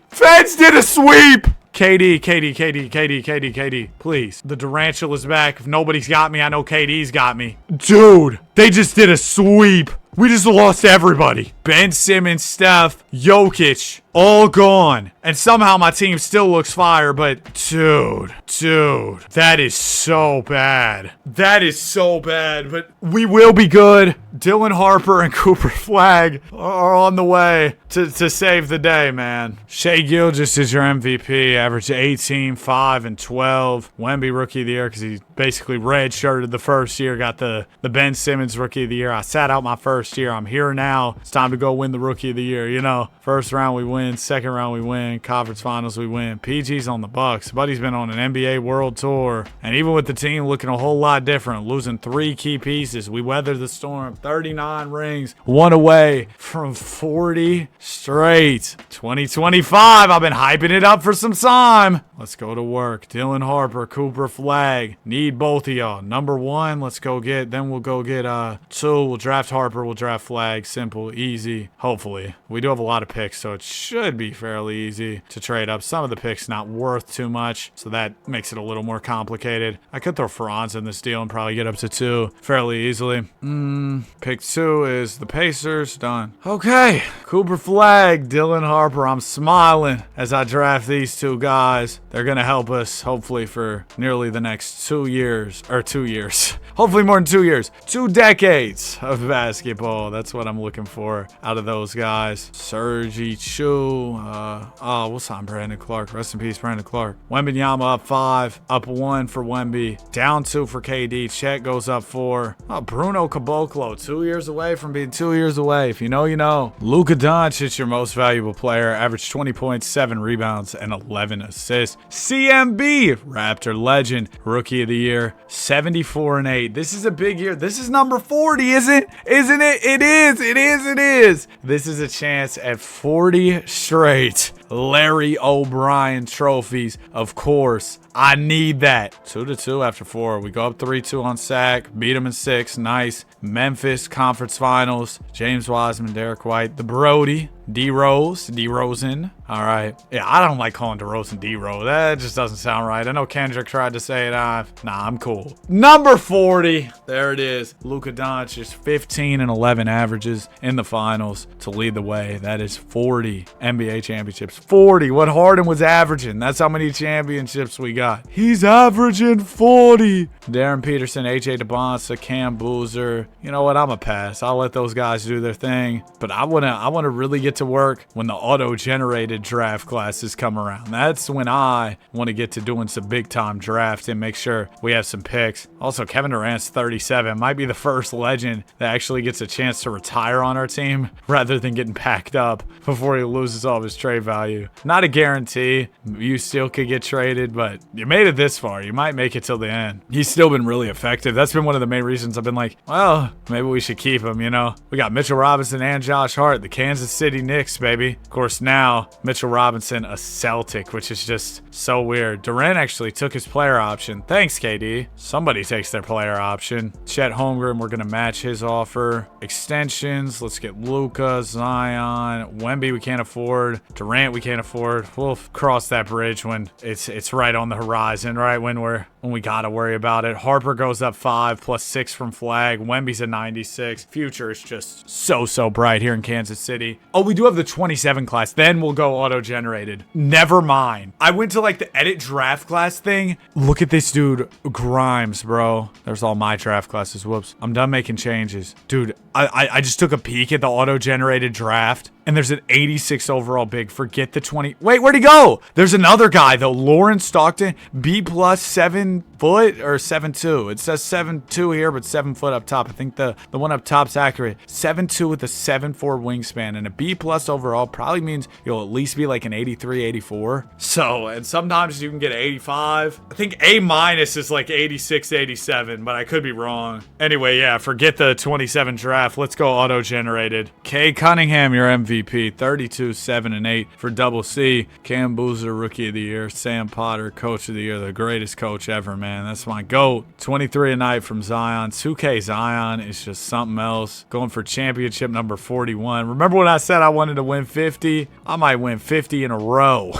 Feds did a sweep. KD, please. The Durantula's back. If nobody's got me, I know KD's got me. Dude, they just did a sweep. We just lost everybody. Ben Simmons, Steph, Jokic, all gone. And somehow my team still looks fire, but dude, that is so bad. But we will be good. Dylan Harper and Cooper Flagg are on the way to save the day, man. Shai Gilgeous is your MVP. Averaged 18, 5, and 12. Wemby Rookie of the Year because he basically redshirted the first year. Got the Ben Simmons Rookie of the Year. I sat out my first year. I'm here now. It's time to go win the Rookie of the Year. You know, first round we win. Second round we win. Conference Finals we win. PG's on the Bucks. Buddy's been on an NBA World Tour. And even with the team looking a whole lot different, losing 3 key pieces, we weathered the storm. 39 rings. 1 away from 40 straight. 2025. I've been hyping it up for some time. Let's go to work. Dylan Harper, Cooper Flagg. Need both of y'all. Number 1, let's go get. Then we'll go get 2. We'll draft Harper. We'll draft Flagg. Simple, easy. Hopefully. We do have a lot of picks, so it should be fairly easy to trade up. Some of the picks not worth too much, so that makes it a little more complicated. I could throw Franz in this deal and probably get up to 2 fairly easily. Pick 2 is the Pacers. Done. Okay. Cooper Flagg, Dylan Harper. I'm smiling as I draft these 2 guys. They're going to help us, hopefully, for nearly the next 2 years. Or 2 years. Hopefully more than 2 years. 2 decades of basketball. That's what I'm looking for out of those guys. Sergi Chu. We'll sign Brandon Clark. Rest in peace, Brandon Clark. Wembanyama up 5. Up 1 for Wemby. Down 2 for KD. Chet goes up 4. Bruno Caboclo. 2 years away from being 2 years away. If you know, you know. Luka Doncic, your most valuable player. Averaged 20 points, 7 rebounds, and 11 assists. CMB, Raptor legend, Rookie of the Year, 74 and 8. This is a big year. This is number 40, isn't it? It is. This is a chance at 40 straight Larry O'Brien trophies. Of course, I need that. 2-2 after 4. We go up 3-2 on sack. Beat them in 6. Nice. Memphis Conference Finals. James Wiseman, Derek White, the Brody. DeRozan. All right. Yeah, I don't like calling DeRozan D-Rose. That just doesn't sound right. I know Kendrick tried to say it. Nah, I'm cool. Number 40. There it is. Luka Doncic, 15 and 11 averages in the finals to lead the way. That is 40 NBA championships. 40. What Harden was averaging. That's how many championships we got. He's averaging 40. Darren Peterson, AJ DeBonsa, Cam Boozer. You know what? I'm a pass. I'll let those guys do their thing. But I wanna really get to work when the auto-generated draft classes come around. That's when I want to get to doing some big-time drafts and make sure we have some picks. Also, Kevin Durant's 37. Might be the first legend that actually gets a chance to retire on our team rather than getting packed up before he loses all of his trade value. Not a guarantee. You still could get traded, but you made it this far. You might make it till the end. He's still been really effective. That's been one of the main reasons I've been like, well, maybe we should keep him, you know? We got Mitchell Robinson and Josh Hart, the Kansas City Knicks, baby. Of course, now Mitchell Robinson, a Celtic, which is just so weird. Durant actually took his player option. Thanks, KD. Somebody takes their player option. Chet Holmgren, we're going to match his offer. Extensions, let's get Luka, Zion, Wemby we can't afford. Durant we can't afford. We'll cross that bridge when it's right on the horizon, right? When we got to worry about it. Harper goes up 5 plus 6 from flag. Wemby's a 96. Future is just so bright here in Kansas City. Oh, we do have the 27 class. Then we'll go auto-generated. Never mind. I went to like the edit draft class thing. Look at this dude, Grimes, bro. There's all my draft classes. Whoops. I'm done making changes. Dude, I just took a peek at the auto-generated draft. And there's an 86 overall big. Forget the 20. Wait, where'd he go? There's another guy, though. Lawrence Stockton, B plus 7 foot or 7'2". It says 7'2" here, but 7 foot up top. I think the one up top's accurate. 7'2" with a 7'4" wingspan. And a B plus overall probably means you'll at least be like an 83, 84. So, and sometimes you can get 85. I think A minus is like 86, 87, but I could be wrong. Anyway, yeah, forget the 27 draft. Let's go auto-generated. Kay Cunningham, your MVP. 32, 7, and 8 for double C. Cam Boozer, Rookie of the Year. Sam Potter, Coach of the Year. The greatest coach ever, man. That's my GOAT. 23 a night from Zion. 2K Zion is just something else. Going for championship number 41. Remember when I said I wanted to win 50? I might win 50 in a row.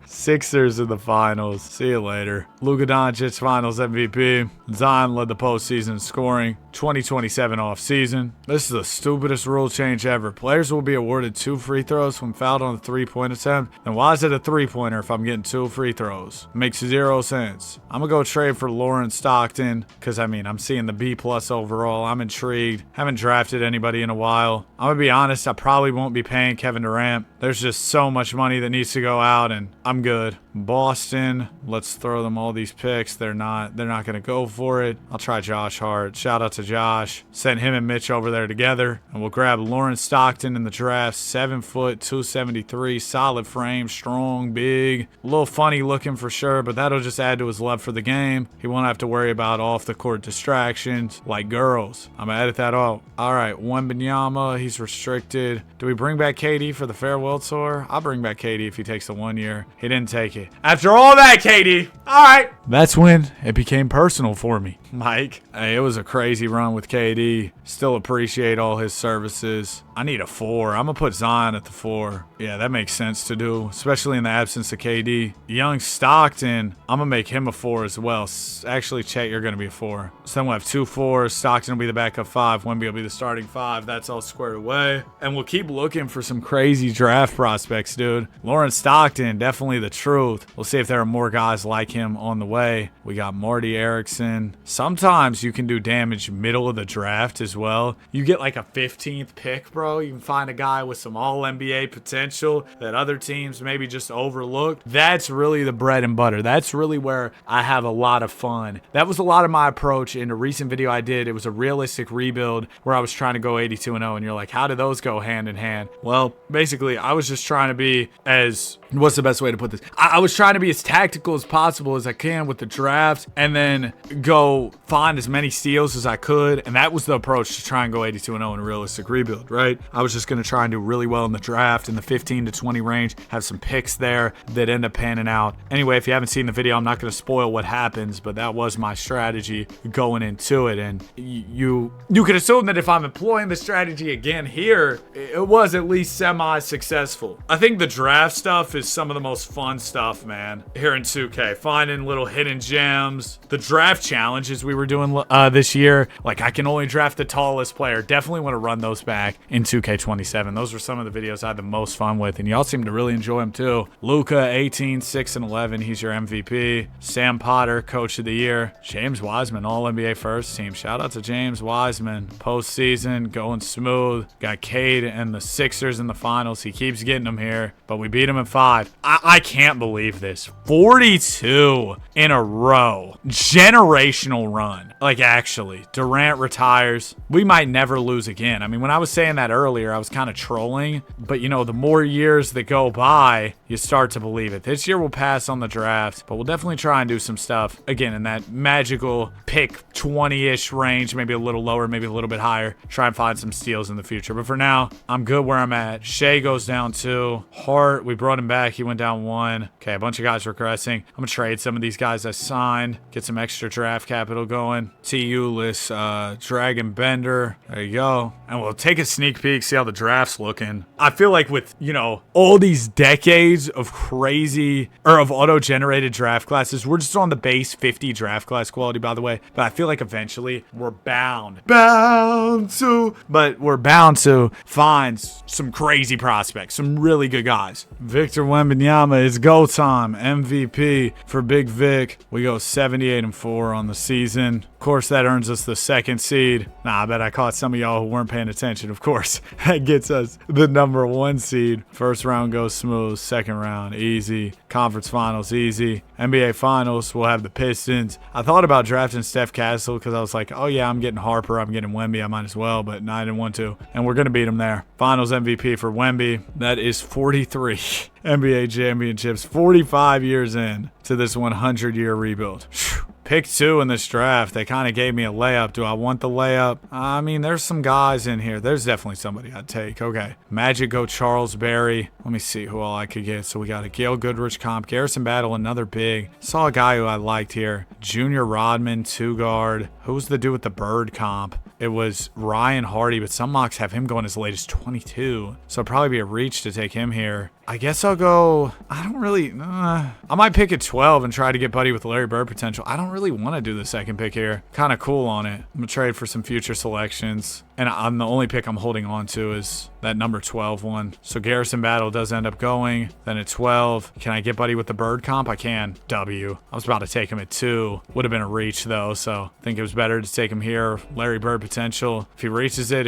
Sixers in the finals. See you later. Luka Doncic, finals MVP. Zion led the postseason in scoring. 2027 offseason. This is the stupidest rule change ever. Players will be awarded 2 free throws when fouled on a 3-point attempt. Then why is it a 3-pointer if I'm getting 2 free throws? Makes 0 sense. I'm gonna go trade for Lawrence Stockton because I'm seeing the B plus overall. I'm intrigued. Haven't drafted anybody in a while. I'm gonna be honest, I probably won't be paying Kevin Durant. There's just so much money that needs to go out, and I'm good. Boston, let's throw them all these picks. They're not gonna go for it. I'll try Josh Hart. Shout out to Josh. Send him and Mitch over there together, and we'll grab Lawrence Stockton in the draft. 7 foot, 273, solid frame, strong, big, a little funny looking for sure, but that'll just add to his love for the game. He won't have to worry about off the court distractions like girls. I'm gonna edit that out. All right, Wembanyama, he's restricted. Do we bring back KD for the farewell tour? I'll bring back KD if he takes the 1 year. He didn't take it. After all that, KD. All right. That's when it became personal for me. Mike, hey, it was a crazy run with KD. Still appreciate all his services. I need a 4. I'm going to put Zion at the 4. Yeah, that makes sense to do, especially in the absence of KD. Young Stockton, I'm going to make him a 4 as well. Actually, Chet, you're going to be a 4. So then we'll have 2 4s. Stockton will be the backup 5. Wemby will be the starting 5. That's all squared away. And we'll keep looking for some crazy draft prospects, dude. Lawrence Stockton, definitely the truth. We'll see if there are more guys like him on the way. We got Marty Erickson. Sometimes you can do damage middle of the draft as well. You get like a 15th pick, bro. You can find a guy with some all-NBA potential that other teams maybe just overlooked. That's really the bread and butter. That's really where I have a lot of fun. That was a lot of my approach in a recent video I did. It was a realistic rebuild where I was trying to go 82-0, and you're like, how do those go hand in hand? Well, basically, I was just trying to be as... What's the best way to put this? I was trying to be as tactical as possible as I can with the draft and then go find as many steals as I could. And that was the approach to try and go 82-0 in a realistic rebuild, right? I was just going to try and do really well in the draft in the 15 to 20 range, have some picks there that end up panning out. Anyway, if you haven't seen the video, I'm not going to spoil what happens, but that was my strategy going into it. And you could assume that if I'm employing the strategy again here, it was at least semi-successful. I think the draft stuff is some of the most fun stuff stuff, man. Here in 2K, finding little hidden gems. The draft challenges we were doing this year, like I can only draft the tallest player. Definitely want to run those back in 2K27. Those were some of the videos I had the most fun with, and y'all seem to really enjoy them too. Luka, 18, 6, and 11. He's your MVP. Sam Potter, Coach of the Year. James Wiseman, All-NBA first team. Shout out to James Wiseman. Postseason, going smooth. Got Cade and the Sixers in the finals. He keeps getting them here, but we beat him in 5. I can't believe this. 42 in a row. Generational run. Like, actually, Durant retires. We might never lose again. I mean, when I was saying that earlier, I was kind of trolling, but you know, the more years that go by, you start to believe it. This year we'll pass on the draft, but we'll definitely try and do some stuff, again, in that magical pick 20-ish range, maybe a little lower, maybe a little bit higher. Try and find some steals in the future. But for now, I'm good where I'm at. Shea goes down 2. Hart, we brought him back. He went down 1. Okay, a bunch of guys regressing. I'm going to trade some of these guys I signed, get some extra draft capital going. T.U.less, Dragon Bender. There you go. And we'll take a sneak peek, see how the draft's looking. I feel like with, you know, all these decades of crazy, or of auto-generated draft classes, we're just on the base 50 draft class quality, by the way. But I feel like eventually we're bound to find some crazy prospects, some really good guys. Victor Wembanyama is go time. MVP for Big Vic. We go 78-4 on the season. Of course, that earns us the 2nd seed. Nah, I bet I caught some of y'all who weren't paying attention. Of course, that gets us the number 1 seed. First round goes smooth. Second round, easy. Conference finals, easy. NBA finals, we'll have the Pistons. I thought about drafting Steph Castle because I was like, oh yeah, I'm getting Harper, I'm getting Wemby, I might as well, but no, I didn't want to. And we're going to beat him there. Finals MVP for Wemby. That is 43 NBA championships, 45 years in to this 100-year rebuild. Pick 2 in this draft. They kind of gave me a layup. Do I want the layup? I mean, there's some guys in here. There's definitely somebody I'd take. Okay. Magic go Charles Barry. Let me see who all I could get. So we got a Gail Goodrich comp. Garrison Battle, another big. Saw a guy who I liked here. Junior Rodman, 2 guard. Who's the dude with the bird comp? It was Ryan Hardy, but some mocks have him going as late as 22. So it'd probably be a reach to take him here. I guess I'll go, I don't really, I might pick at 12 and try to get buddy with Larry Bird potential. I don't really want to do the 2nd pick here. Kind of cool on it. I'm going to trade for some future selections. And I'm the only pick I'm holding on to is that number 12 one. So Garrison Battle does end up going. Then at 12, can I get buddy with the bird comp? I can. W. I was about to take him at 2. Would have been a reach though. So I think it was better to take him here. Larry Bird potential. If he reaches it,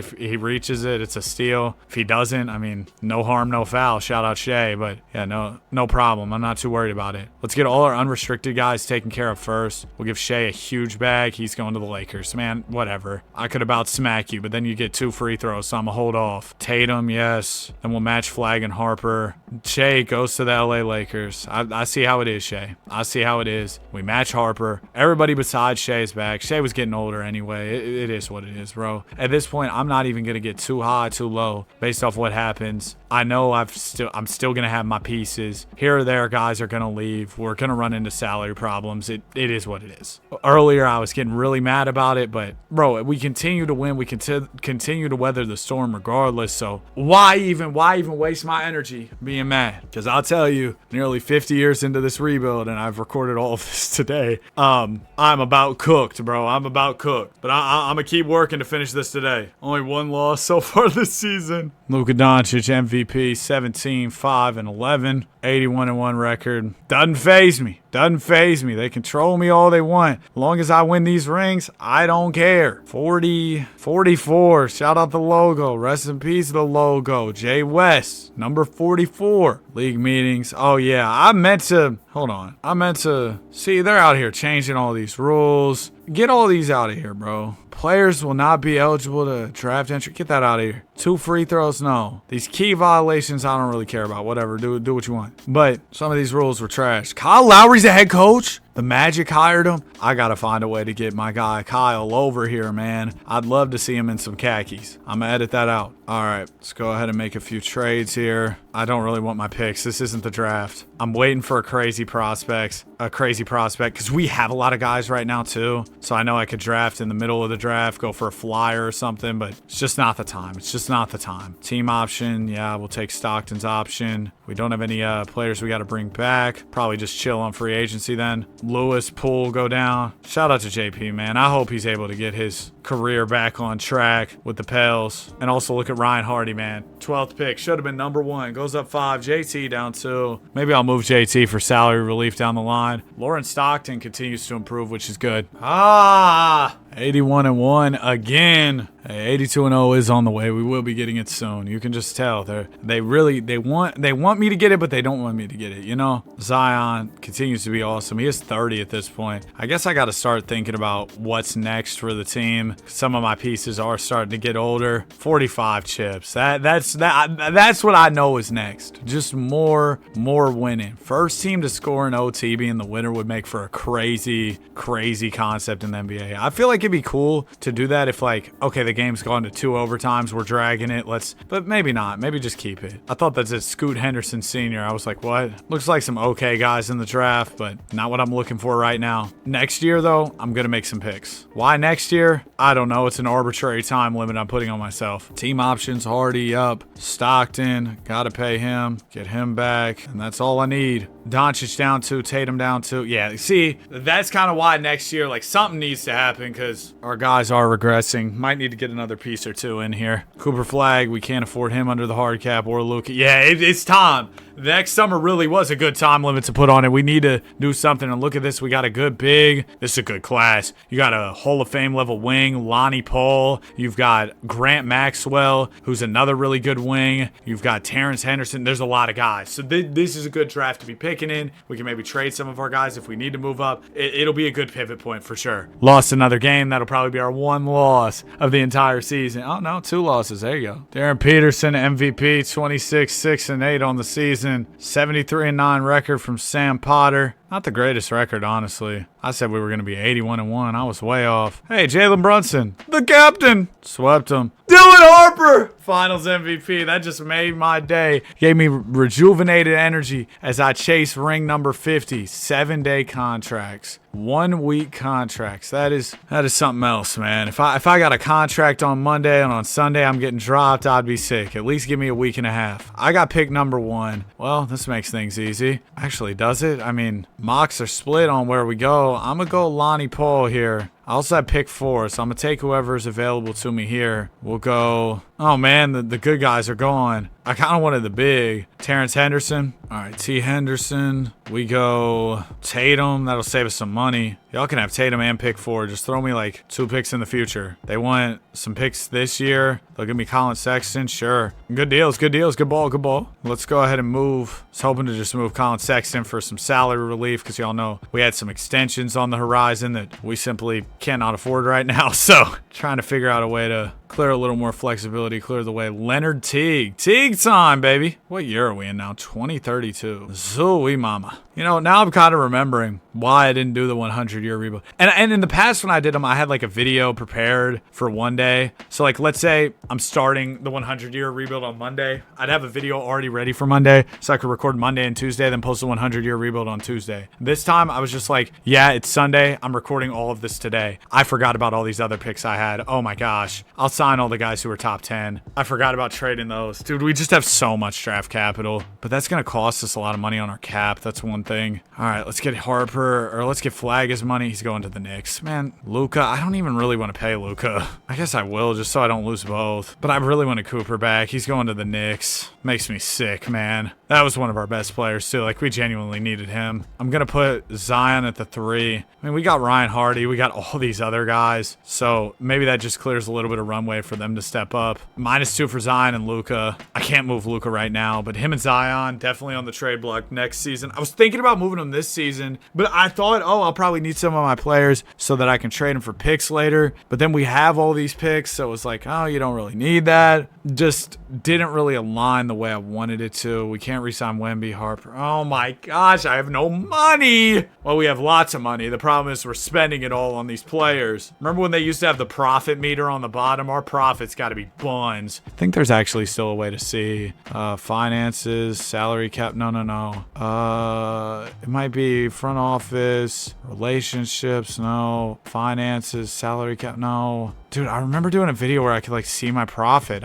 it's a steal. If he doesn't, I mean, no harm, no foul. Shout out Shea. But yeah, no problem. I'm not too worried about it. Let's get all our unrestricted guys taken care of first. We'll give Shea a huge bag. He's going to the Lakers. Man, whatever. I could about smack you, but then you get 2 free throws, so I'm going to hold off. Tatum, yes. Then we'll match Flag and Harper. Shea goes to the LA Lakers. I see how it is, Shea. I see how it is. We match Harper. Everybody besides Shea is back. Shea was getting older anyway. It is what it is, bro. At this point, I'm not even going to get too high, too low based off what happens. I know I'm still going to have my pieces. Here or there, guys are going to leave. We're going to run into salary problems. It is what it is. Earlier, I was getting really mad about it, but bro, we continue to win. We continue to weather the storm regardless. So why even waste my energy being mad? Because I'll tell you, nearly 50 years into this rebuild, and I've recorded all of this today, I'm about cooked, bro. I'm about cooked. But I'm going to keep working to finish this today. Only 1 loss so far this season. Luka Doncic, MVP, 17, 5, and 11. 81-1 record. Doesn't faze me. They control me all they want. As long as I win these rings, I don't care. 40, 44. Shout out the logo. Rest in peace, the logo. Jay West, number 44. League meetings. Oh, yeah. I meant to see, they're out here changing all these rules. Get all these out of here, bro. Players will not be eligible to draft entry. Get that out of here. 2 free throws, no. These key violations, I don't really care about. Whatever, do what you want. But some of these rules were trash. Kyle Lowry's the head coach. The Magic hired him. I got to find a way to get my guy Kyle over here, man. I'd love to see him in some khakis. I'm going to edit that out. All right, let's go ahead and make a few trades here. I don't really want my picks. This isn't the draft. I'm waiting for a crazy prospect, because we have a lot of guys right now too. So I know I could draft in the middle of the draft, go for a flyer or something, but it's just not the time. Team option, yeah, we'll take Stockton's option. We don't have any players we got to bring back. Probably just chill on free agency then. Lewis, Poole go down. Shout out to JP, man. I hope he's able to get his career back on track with the Pels. And also look at Ryan Hardy, man. 12th pick. Should have been number 1. Goes up 5. JT down 2. Maybe I'll move JT for salary relief down the line. Lauren Stockton continues to improve, which is good. 81-1 again. Hey, 82-0 is on the way. We will be getting it soon. You can just tell they want me to get it, but they don't want me to get it. You know, Zion continues to be awesome. He is 30 at this point. I guess I got to start thinking about what's next for the team. Some of my pieces are starting to get older. 45 chips. That's what I know is next. Just more winning. First team to score an OT being the winner would make for a crazy concept in the NBA. I feel like it'd be cool to do that if, like, okay, the game's gone to 2 overtimes, we're dragging it, but maybe not. Maybe just keep it. I thought that's it. Scoot Henderson Sr. I was like, what? Looks like some okay guys in the draft, but not what I'm looking for right now. Next year, though, I'm going to make some picks. Why next year? I don't know. It's an arbitrary time limit I'm putting on myself. Team options, Hardy up. Stockton, got to pay him. Get him back, and that's all I need. Doncic down 2, Tatum down 2. Yeah, see, that's kind of why next year, like, something needs to happen because our guys are regressing. Might need to get another piece or 2 in here. Cooper Flag, we can't afford him under the hard cap, or Luka. Yeah, it's time. Next summer really was a good time limit to put on it. We need to do something. And look at this. We got a good big. This is a good class. You got a Hall of Fame level wing, Lonnie Paul. You've got Grant Maxwell, who's another really good wing. You've got Terrence Henderson. There's a lot of guys. So this is a good draft to be picking in. We can maybe trade some of our guys if we need to move up. It'll be a good pivot point for sure. Lost another game. That'll probably be our 1 loss of the entire season. Oh, no, 2 losses. There you go. Darren Peterson, MVP, 26-6-8 on the season. 73-9 record from Sam Potter. Not the greatest record, honestly. I said we were going to be 81-1. I was way off. Hey, Jalen Brunson, the captain. Swept him. Dylan Harper, Finals MVP. That just made my day. Gave me rejuvenated energy as I chase ring number 50. 7-day contracts. 1-week contracts. That is something else, man. If I got a contract on Monday and on Sunday I'm getting dropped, I'd be sick. At least give me a week and a half. I got pick number 1. Well, this makes things easy. Actually, does it? I mean, mocks are split on where we go. I'm going to go Lonnie Paul here. I also have pick 4, so I'm going to take whoever is available to me here. We'll go... Oh, man, the good guys are gone. I kind of wanted the big. Terrence Henderson. All right, T. Henderson. We go Tatum. That'll save us some money. Y'all can have Tatum and pick 4. Just throw me like 2 picks in the future. They want some picks this year. They'll give me Colin Sexton. Sure. Good deals. Good deals. Good ball. Good ball. Let's go ahead and move. I was hoping to just move Colin Sexton for some salary relief because y'all know we had some extensions on the horizon that we simply cannot afford right now. So trying to figure out a way to clear a little more flexibility, clear the way. Leonard Teague. Teague time, baby. What year are we in now? 2032. Zooey mama. You know, now I'm kind of remembering why I didn't do the 100-year rebuild. And in the past when I did them, I had like a video prepared for one day. So like, let's say I'm starting the 100-year rebuild on Monday. I'd have a video already ready for Monday so I could record Monday and Tuesday, then post the 100-year rebuild on Tuesday. This time I was just like, yeah, it's Sunday. I'm recording all of this today. I forgot about all these other picks I had. Oh my gosh. I'll sign all the guys who were top 10. I forgot about trading those. Dude, we just have so much draft capital, but that's going to cost us a lot of money on our cap. That's one thing. All right, let's get Harper, or let's get Flag his money. He's going to the Knicks. Man, Luka, I don't even really want to pay Luka. I guess I will just so I don't lose both. But I really want Cooper back. He's going to the Knicks. Makes me sick, man. That was one of our best players, too. Like, we genuinely needed him. I'm going to put Zion at the 3. I mean, we got Ryan Hardy. We got all these other guys. So maybe that just clears a little bit of runway for them to step up. -2 for Zion and Luka. I can't move Luka right now, but him and Zion definitely on the trade block next season. I was thinking about moving them this season, but I thought, oh, I'll probably need some of my players so that I can trade them for picks later. But then we have all these picks, so it was like, oh, you don't really need that. Just didn't really align the way I wanted it to. We can't re-sign Wemby, Harper. Oh my gosh, I have no money. Well, we have lots of money. The problem is we're spending it all on these players. Remember when they used to have the profit meter on the bottom? Our profit's got to be buns. I think there's actually still a way to see finances, salary cap. No. It might be front office, relationships. No. Finances, salary cap. No. Dude, I remember doing a video where I could like see my profit.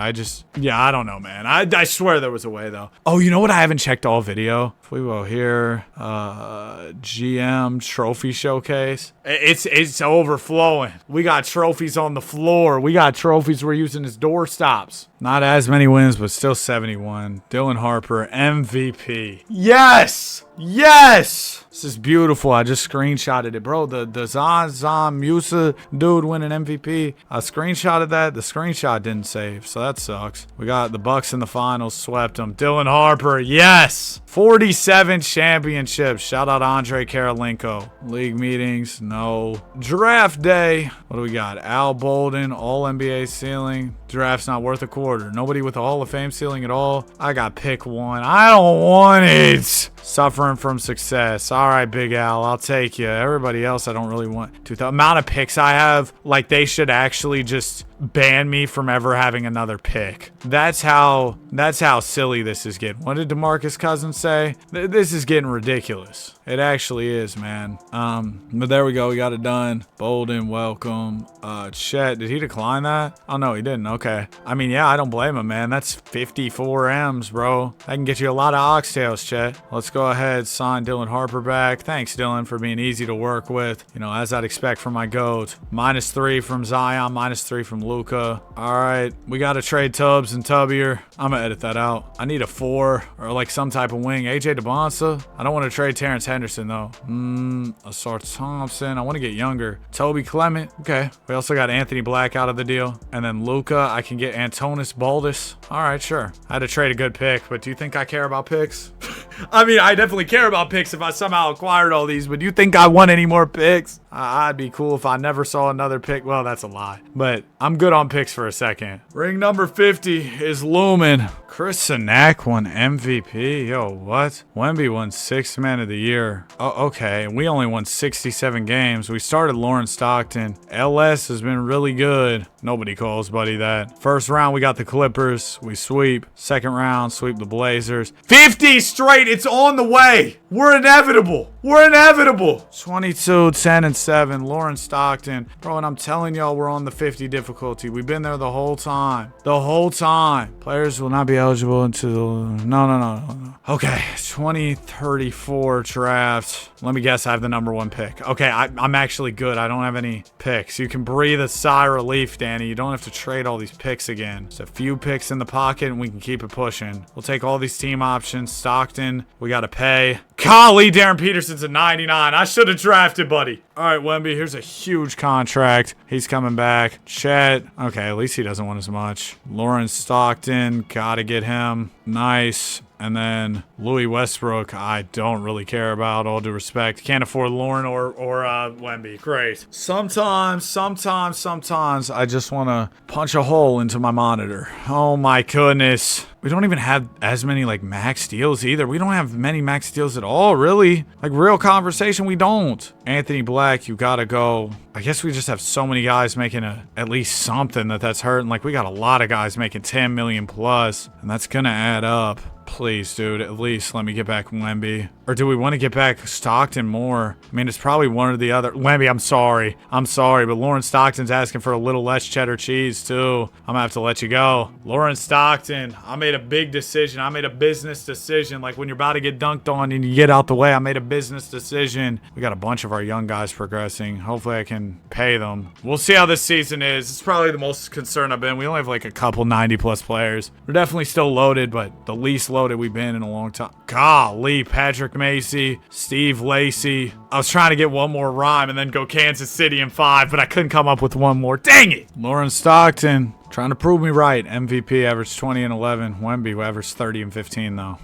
Yeah, I don't know, man. I swear there was a way though. Oh, you know what? I haven't checked all video. If we go here, GM trophy showcase. It's overflowing. We got trophies on the floor. We got trophies we're using as door stops. Not as many wins, but still 71. Dylan Harper, MVP. Yes! Yes! This is beautiful. I just screenshotted it, bro. The Zan Musa dude winning MVP. I screenshotted that. The screenshot didn't save, so that sucks. We got the Bucks in the finals, swept them. Dylan Harper, yes! 47 championships. Shout out Andre Karolinko. League meetings, no. Draft day. What do we got? Al Bolden, All NBA ceiling. Draft's not worth a quarter. Nobody with a Hall of Fame ceiling at all. I got pick 1. I don't want it. Suffering from success. All right, Big Al, I'll take you. Everybody else, I don't really want to. The amount of picks I have, like, they should actually just ban me from ever having another pick. That's how silly this is getting. What did DeMarcus Cousins say? This is getting ridiculous. It actually is, man. But there we go. We got it done. Bolden, welcome. Chet, did he decline that? Oh, no, he didn't. Okay. I mean, yeah, I don't blame him, man. That's 54 M's, bro. That can get you a lot of oxtails, Chet. Let's go ahead, sign Dylan Harper back. Thanks, Dylan, for being easy to work with. You know, as I'd expect from my GOAT. -3 from Zion, -3 from Luka. All right, we got to trade Tubbs and Tubbier. I'm going to edit that out. I need a 4 or like some type of wing. AJ DeBonsa. I don't want to trade Terrence Henderson, though. Asar Thompson. I want to get younger. Toby Clement. Okay. We also got Anthony Black out of the deal. And then Luka, I can get Antonis Baldus. All right, sure. I had to trade a good pick, but do you think I care about picks? I mean, I definitely care about picks if I somehow acquired all these, but do you think I want any more picks? I'd be cool if I never saw another pick. Well, that's a lie, but I'm good on picks for a second. Ring number 50 is looming. Chris Sanak won MVP. Yo, what? Wemby won 6th man of the year. Oh, okay. We only won 67 games. We started Lauren Stockton. LS has been really good. Nobody calls Buddy that. First round, we got the Clippers. We sweep. Second round, sweep the Blazers. 50 straight. It's on the way. We're inevitable. We're inevitable. 22, 10, and 7. Lauren Stockton. Bro, and I'm telling y'all, we're on the 50 difficulty. We've been there the whole time. The whole time. Players will not be eligible until... No. Okay, 2034 draft. Let me guess, I have the number 1 pick. Okay, I'm actually good. I don't have any picks. You can breathe a sigh of relief, Danny. You don't have to trade all these picks again. Just a few picks in the pocket, and we can keep it pushing. We'll take all these team options. Stockton, we got to pay. Golly, Darren Peterson's a 99. I should have drafted, buddy. All right, Wemby, here's a huge contract. He's coming back. Chet. Okay, at least he doesn't want as much. Lauren Stockton, gotta get him. Nice. And then Louis Westbrook, I don't really care about, all due respect. Can't afford Lauren or Wemby. Great. Sometimes I just want to punch a hole into my monitor. Oh my goodness. We don't even have as many like max deals either. We don't have many max deals at all, really. Like real conversation, we don't. Anthony Black, you gotta go. I guess we just have so many guys making at least something that's hurting. Like we got a lot of guys making 10 million plus, and that's gonna add up. Please, dude, at least let me get back Wemby. Or do we want to get back Stockton more? I mean, it's probably one or the other. Wemby, I'm sorry, but Lauren Stockton's asking for a little less cheddar cheese, too. I'm gonna have to let you go. Lauren Stockton, I made a big decision. I made a business decision. Like when you're about to get dunked on and you get out the way, I made a business decision. We got a bunch of our young guys progressing. Hopefully I can pay them. We'll see how this season is. It's probably the most concerned I've been. We only have like a couple 90-plus players. We're definitely still loaded, but the least loaded we've been in a long time. Golly, Patrick Macy, Steve Lacy. I was trying to get one more rhyme and then go Kansas City in 5, but I couldn't come up with one more. Dang it! Lauren Stockton, trying to prove me right. MVP averaged 20 and 11. Wemby averaged 30 and 15, though.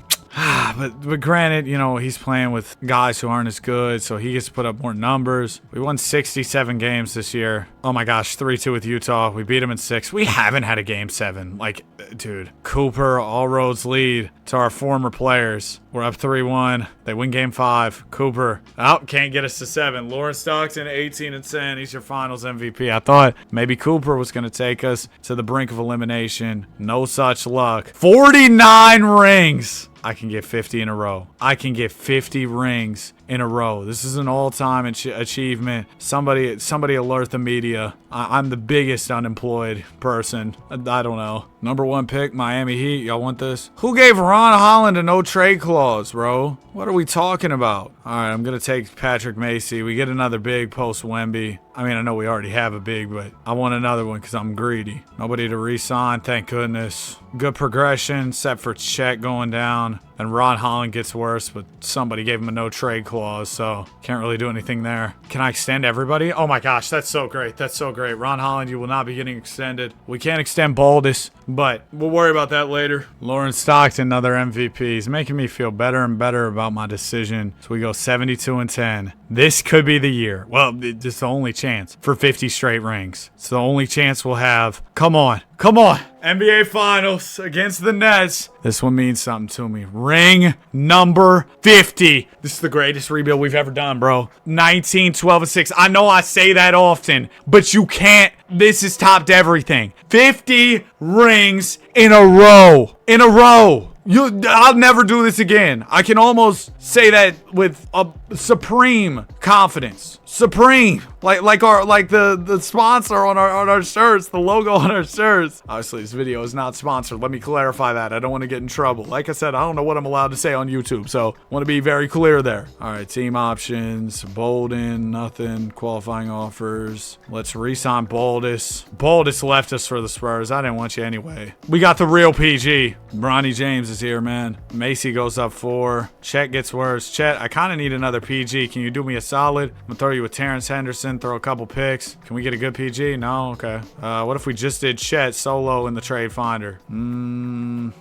But granted, you know, he's playing with guys who aren't as good, so he gets to put up more numbers. We won 67 games this year. Oh my gosh, 3-2 with Utah. We beat them in 6. We haven't had a game 7. Like, dude, Cooper, all roads lead to our former players. We're up 3-1. They win game 5. Cooper, can't get us to 7. Lauren Stockton, 18 and 10. He's your finals MVP. I thought maybe Cooper was going to take us to the brink of elimination. No such luck. 49 rings. I can get 50 in a row. I can get 50 rings in a row. This is an all-time achievement. Somebody alert the media. I'm the biggest unemployed person. I don't know. Number 1 pick, Miami Heat. Y'all want this? Who gave Ron Holland a no-trade clause, bro? What are we talking about? All right, I'm going to take Patrick Macy. We get another big post-Wemby. I mean, I know we already have a big, but I want another one because I'm greedy. Nobody to re-sign, thank goodness. Good progression, except for Chet going down. And Ron Holland gets worse, but somebody gave him a no-trade clause, so can't really do anything there. Can I extend everybody? Oh my gosh, that's so great. That's so great. Ron Holland, you will not be getting extended. We can't extend Baldus, but we'll worry about that later. Lawrence Stockton, another MVP. He's making me feel better and better about my decision. So we go 72-10. This could be the year. Well, it's the only chance for 50 straight rings. It's the only chance we'll have. Come on. Come on. NBA Finals against the Nets. This one means something to me. Ring number 50. This is the greatest rebuild we've ever done, bro. 19, 12, and 6. I know I say that often, but you can't. This has topped everything. 50 rings in a row. In a row. I'll never do this again. I can almost say that with a supreme confidence. Supreme. Like the sponsor on our shirts, the logo on our shirts. Obviously, this video is not sponsored. Let me clarify that. I don't want to get in trouble. Like I said, I don't know what I'm allowed to say on YouTube, so want to be very clear there. All right, team options. Bolden, nothing. Qualifying offers. Let's re-sign Baldus. Baldus left us for the Spurs. I didn't want you anyway. We got the real PG. Bronny James is here, man. Macy goes up 4. Chet gets worse. Chet, I kind of need another PG. Can you do me a solid? I'm going to throw you with Terrence Henderson, throw a couple picks. Can we get a good PG? No? Okay. What if we just did Chet solo in the trade finder?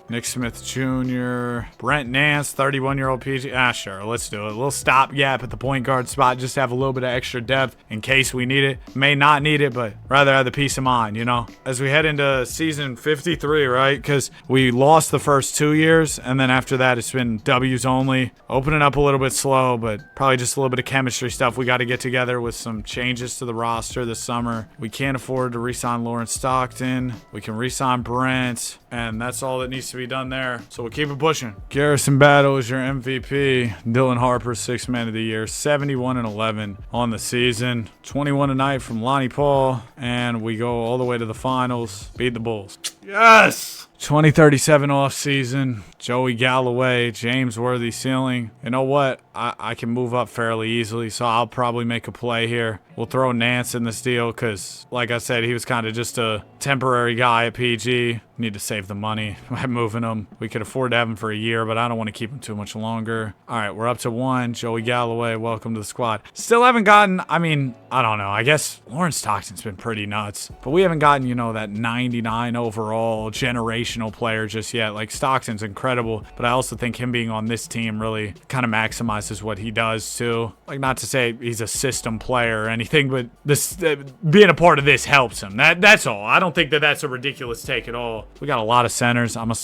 Nick Smith Jr. Brent Nance, 31-year-old PG. Sure. Let's do it. A little stopgap at the point guard spot. Just have a little bit of extra depth in case we need it. May not need it, but rather have the peace of mind, you know? As we head into season 53, right? Because we lost the first 2 years, and then after that, it's been W's only. Opening up a little bit slow, but probably just a little bit of chemistry stuff we got to get together with some changes to the roster this summer. We can't afford to re-sign Lawrence Stockton. We can re-sign Brent, and that's all that needs to be done there. So we'll keep it pushing. Garrison Battle is your MVP. Dylan Harper, 6th man of the year, 71-11 on the season. 21 tonight from Lonnie Paul, and we go all the way to the finals. Beat the Bulls. Yes! 2037 off season. Joey Galloway, James Worthy ceiling. You know what? I can move up fairly easily, so I'll probably make a play here. We'll throw Nance in this deal because, like I said, he was kind of just a temporary guy at PG. Need to save the money by moving him. We could afford to have him for a year, but I don't want to keep him too much longer. All right, we're up to 1. Joey Galloway, welcome to the squad. Still haven't gotten, I mean, I don't know. I guess Lawrence Stockton's been pretty nuts, but we haven't gotten, you know, that 99 overall generational player just yet. Like, Stockton's incredible, but I also think him being on this team really kind of maximizes what he does too. Like, not to say he's a system player or anything, but this being a part of this helps him. That's all. I don't think that's a ridiculous take at all. We got a lot of centers. I'm gonna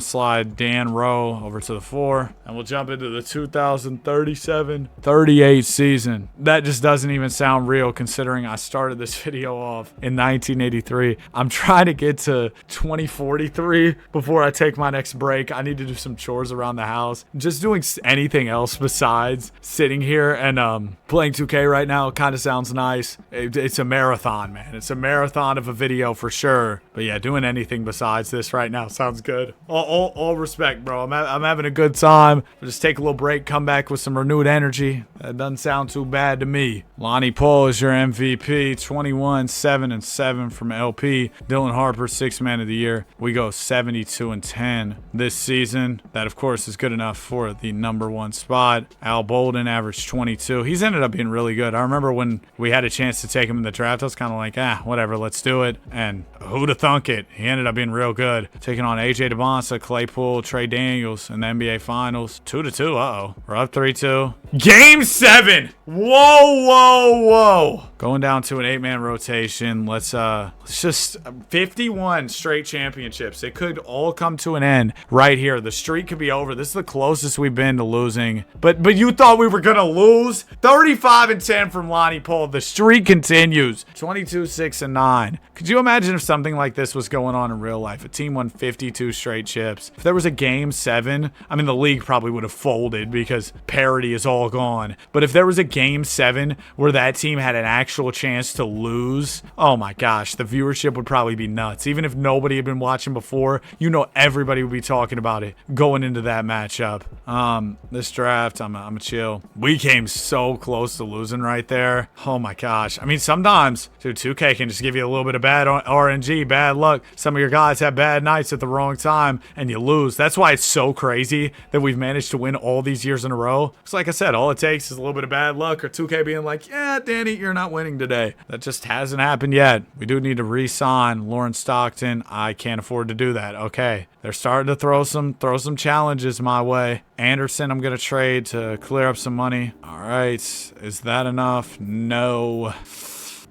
slide Dan Rowe over to the 4, and we'll jump into the 2037-38 season. That just doesn't even sound real considering I started this video off in 1983. I'm trying to get to 2043 before I take my next break. I need to do some chores around the house. Just doing anything else besides sitting here and playing 2K right now kind of sounds nice. It's a marathon, man. It's a marathon of a video for sure. But yeah, doing anything besides this right now sounds good. All respect, bro. I'm having a good time. I'll just take a little break, come back with some renewed energy. That doesn't sound too bad to me. Lonnie Paul is your MVP. 21, 7, and 7 from LP. Dylan Harper, 6th man of the year. We go 72-10 this season. That, of course, is good enough for the number 1 spot. Al Bolden averaged 22. He's ended up being really good. I remember when we had a chance to take him in the draft, I was kind of like, whatever, let's do it. And who'd have thunk it? He ended up being real good. Taking on AJ DeBonsa, Claypool, Trey Daniels in the NBA Finals. 2-2. Uh-oh. We're up 3-2. Game 7. Whoa, whoa, whoa. Going down to an 8-man rotation. Let's just 51 straight championships. It could all come to an end right here. The streak could be over. This is the closest we've been to losing. But you thought we were going to lose? 35-10 from Lonnie Paul. The streak continues. 22-6-9. Could you imagine if something like this was going on in real life? A team won 52 straight chips. If there was a game 7, I mean, the league probably would have folded because parity is all gone. But if there was a game 7 where that team had an actual chance to lose, oh my gosh, the viewership would probably be nuts. Even if nobody had been watching before, you know everybody would be talking about it going into that matchup. This draft, I'm a chill. We came so close to losing right there. Oh my gosh. I mean, sometimes, dude, 2K can just give you a little bit of bad RNG, bad luck. Some of your guys have bad nights at the wrong time and you lose. That's why it's so crazy that we've managed to win all these years in a row. It's like I said, all it takes is a little bit of bad luck or 2K being like, yeah, Danny, you're not winning today. That just hasn't happened yet. We do need to re-sign Lawrence Stockton. I can't afford to do that. Okay. They're starting to throw some challenges my way. Anderson, I'm going to trade to clear up some money. All right. Is that enough? No.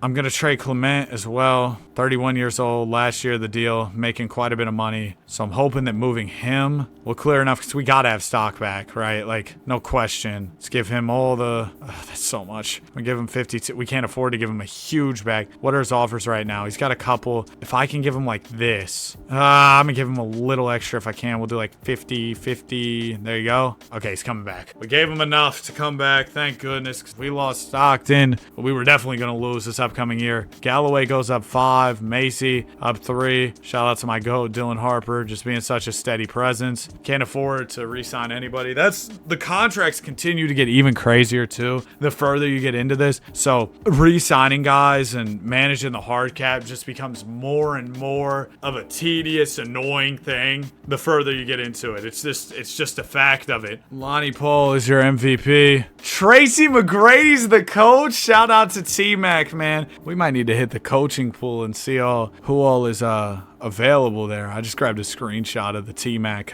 I'm going to trade Clement as well. 31 years old, last year of the deal, making quite a bit of money. So I'm hoping that moving him will clear enough because we got to have stock back, right? Like, no question. Let's give him all the... that's so much. We give him 52. We can't afford to give him a huge bag. What are his offers right now? He's got a couple. If I can give him like this, I'm going to give him a little extra if I can. We'll do like 50, 50. There you go. Okay, he's coming back. We gave him enough to come back. Thank goodness, because we lost Stockton, but we were definitely going to lose this upcoming year. Galloway goes up 5. Macy up 3. Shout out to my GOAT, Dylan Harper, just being such a steady presence. Can't afford to re-sign anybody. The contracts continue to get even crazier too, the further you get into this. So re-signing guys and managing the hard cap just becomes more and more of a tedious, annoying thing the further you get into it. It's just a fact of it. Lonnie Paul is your MVP. Tracy McGrady's the coach. Shout out to T-Mac, man. We might need to hit the coaching pool and see who all is available there. I just grabbed a screenshot of the T-Mac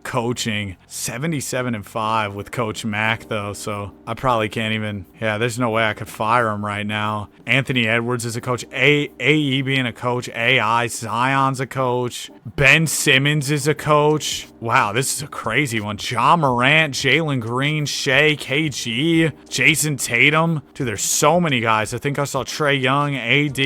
coaching. 77-5 with Coach Mac though, so I probably can't even. Yeah, there's no way I could fire him right now. Anthony Edwards is a coach. AE being a coach. AI Zion's a coach. Ben Simmons is a coach. Wow, this is a crazy one. John Morant, Jalen Green, Shea, KG, Jason Tatum. Dude, there's so many guys. I think I saw Trae Young, AD.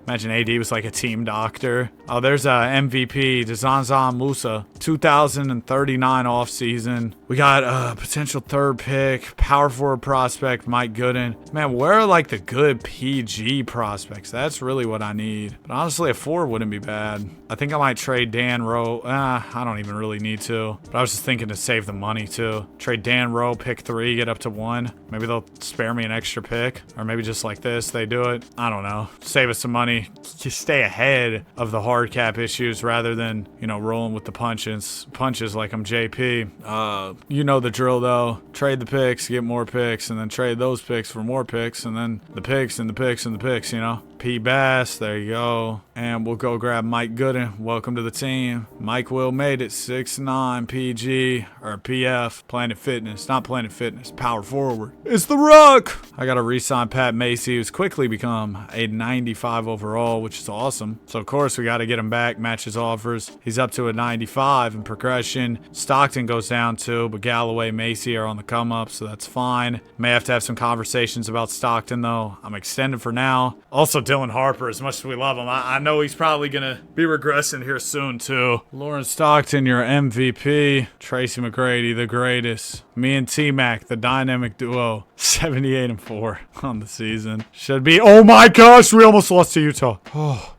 Imagine AD was like a team doctor. Oh, there's MVP, Dzanza Musa, 2039 offseason. We got a potential 3rd pick, power forward prospect, Mike Gooden. Man, where are like the good PG prospects? That's really what I need. But honestly, a 4 wouldn't be bad. I think I might trade Dan Rowe. I don't even really need to. But I was just thinking to save the money too. Trade Dan Rowe, pick 3, get up to 1. Maybe they'll spare me an extra pick. Or maybe just like this, they do it. I don't know. Save us some money. Just stay ahead of the hard cap issues rather than, you know, rolling with the punches like I'm JP. You know the drill though. Trade the picks, get more picks, and then trade those picks for more picks, and then the picks and the picks and the picks, you know. P. Bass, there you go. And we'll go grab Mike Gooden. Welcome to the team. Mike Will made it. 6'9", PG, or PF, Planet Fitness. Not Planet Fitness, power forward. It's the Rock! I got to re-sign Pat Macy, who's quickly become a 95 overall, which is awesome. So, of course, we got to get him back, match his offers. He's up to a 95 in progression. Stockton goes down too, but Galloway, Macy are on the come up, so that's fine. May have to have some conversations about Stockton, though. I'm extended for now. Also, Dylan Harper, as much as we love him, I know he's probably going to be regressing here soon, too. Lawrence Stockton, your MVP. Tracy McGrady, the greatest. Me and T-Mac, the dynamic duo. 78-4 on the season. Should be. Oh my gosh, we almost lost to Utah.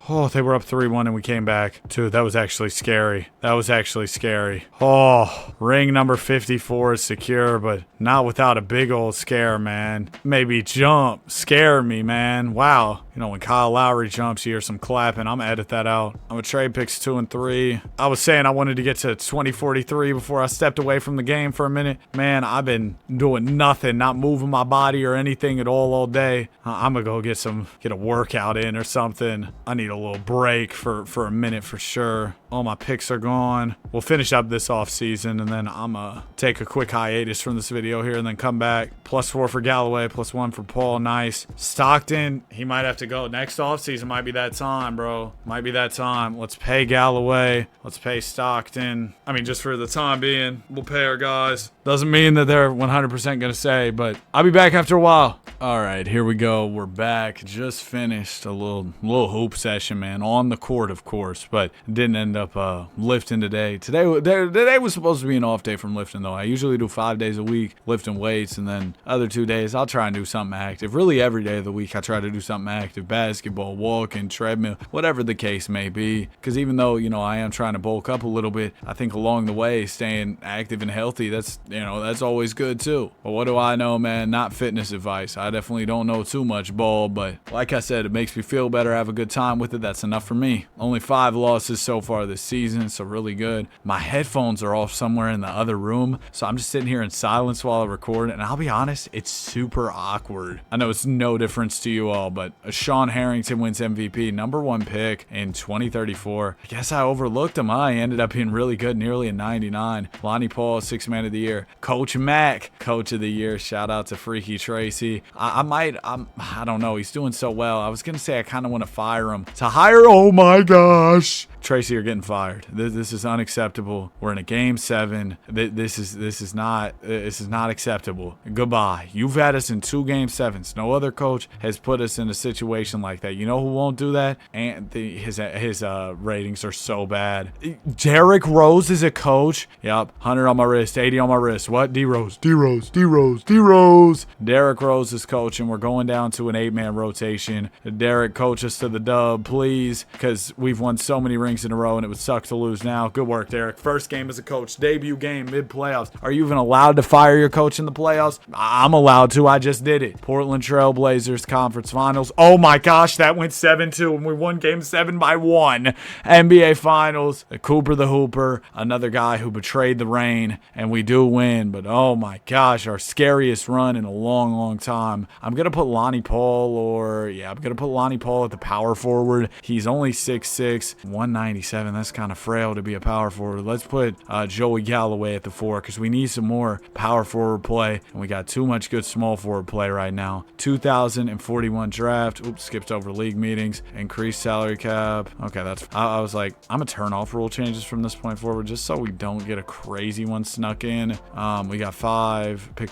Oh, they were up 3-1 and we came back. Dude, that was actually scary. That was actually scary. Oh, ring number 54 is secure, but not without a big old scare, man. Maybe jump. Scare me, man. Wow. You know, when Kyle Lowry jumps, you hear some clapping. I'm gonna edit that out. I'm gonna trade picks 2 and 3. I was saying I wanted to get to 2043 before I stepped away from the game for a minute. Man, I've been doing nothing, not moving my body or anything at all day. I'm gonna go get a workout in or something. I need a little break for a minute for sure. All my picks are gone. We'll finish up this offseason, and then I'm going to take a quick hiatus from this video here and then come back. +4 for Galloway, +1 for Paul. Nice. Stockton, he might have to go. Next offseason might be that time, bro. Might be that time. Let's pay Galloway. Let's pay Stockton. I mean, just for the time being, we'll pay our guys. Doesn't mean that they're 100% going to stay, but I'll be back after a while. All right, here we go. We're back. Just finished a little hoop session, man. On the court, of course, but didn't end up lifting today. Today was supposed to be an off day from lifting, though. I usually do 5 days a week lifting weights, and then other 2 days I'll try and do something active. Really, every day of the week I try to do something active. Basketball, walking, treadmill, whatever the case may be. Because even though, I am trying to bulk up a little bit, I think along the way, staying active and healthy, that's always good too. But what do I know, man? Not fitness advice. I definitely don't know too much ball, but like I said, it makes me feel better, have a good time with it. That's enough for me. Only 5 losses so far this season, so really good. My headphones are off somewhere in the other room, so I'm just sitting here in silence while I record, and I'll be honest, it's super awkward. I know it's no difference to you all, but Sean Harrington wins MVP, #1 pick in 2034. I guess I overlooked him. He ended up being really good, nearly a 99. Lonnie Paul, 6th man of the year. Coach Mack, coach of the year. Shout out to Freaky Tracy. I don't know. He's doing so well. I was going to say I kind of want to fire him. Oh my gosh. Tracy, you're getting fired. This is unacceptable. We're in a game 7. This is not acceptable. Goodbye. You've had us in 2 game 7s. No other coach has put us in a situation like that. You know who won't do that? And his ratings are so bad. Derrick Rose is a coach. Yep. 100 on my wrist, 80 on my wrist. What? D-Rose. Derrick Rose is coaching. We're going down to an 8-man rotation. Derrick, coach us to the dub, please, because we've won so many rings in a row and it would suck to lose now. Good work, Derrick. First game as a coach, debut game, mid-playoffs. Are you even allowed to fire your coach in the playoffs? I'm allowed to. I just did it. Portland Trail Blazers Conference Finals. Oh my gosh, that went 7-2 and we won game 7 by 1. NBA Finals. Cooper the Hooper, another guy who betrayed the rain, and we do win, but oh my gosh, our scariest run in a long time. I'm going to put Lonnie Paul at the power forward. He's only 6'6", 197. That's kind of frail to be a power forward. Let's put Joey Galloway at the 4 because we need some more power forward play, and we got too much good small forward play right now. 2041 draft. Oops, skipped over league meetings. Increased salary cap. Okay, I was like, I'm going to turn off rule changes from this point forward just so we don't get a crazy one snuck in. We got pick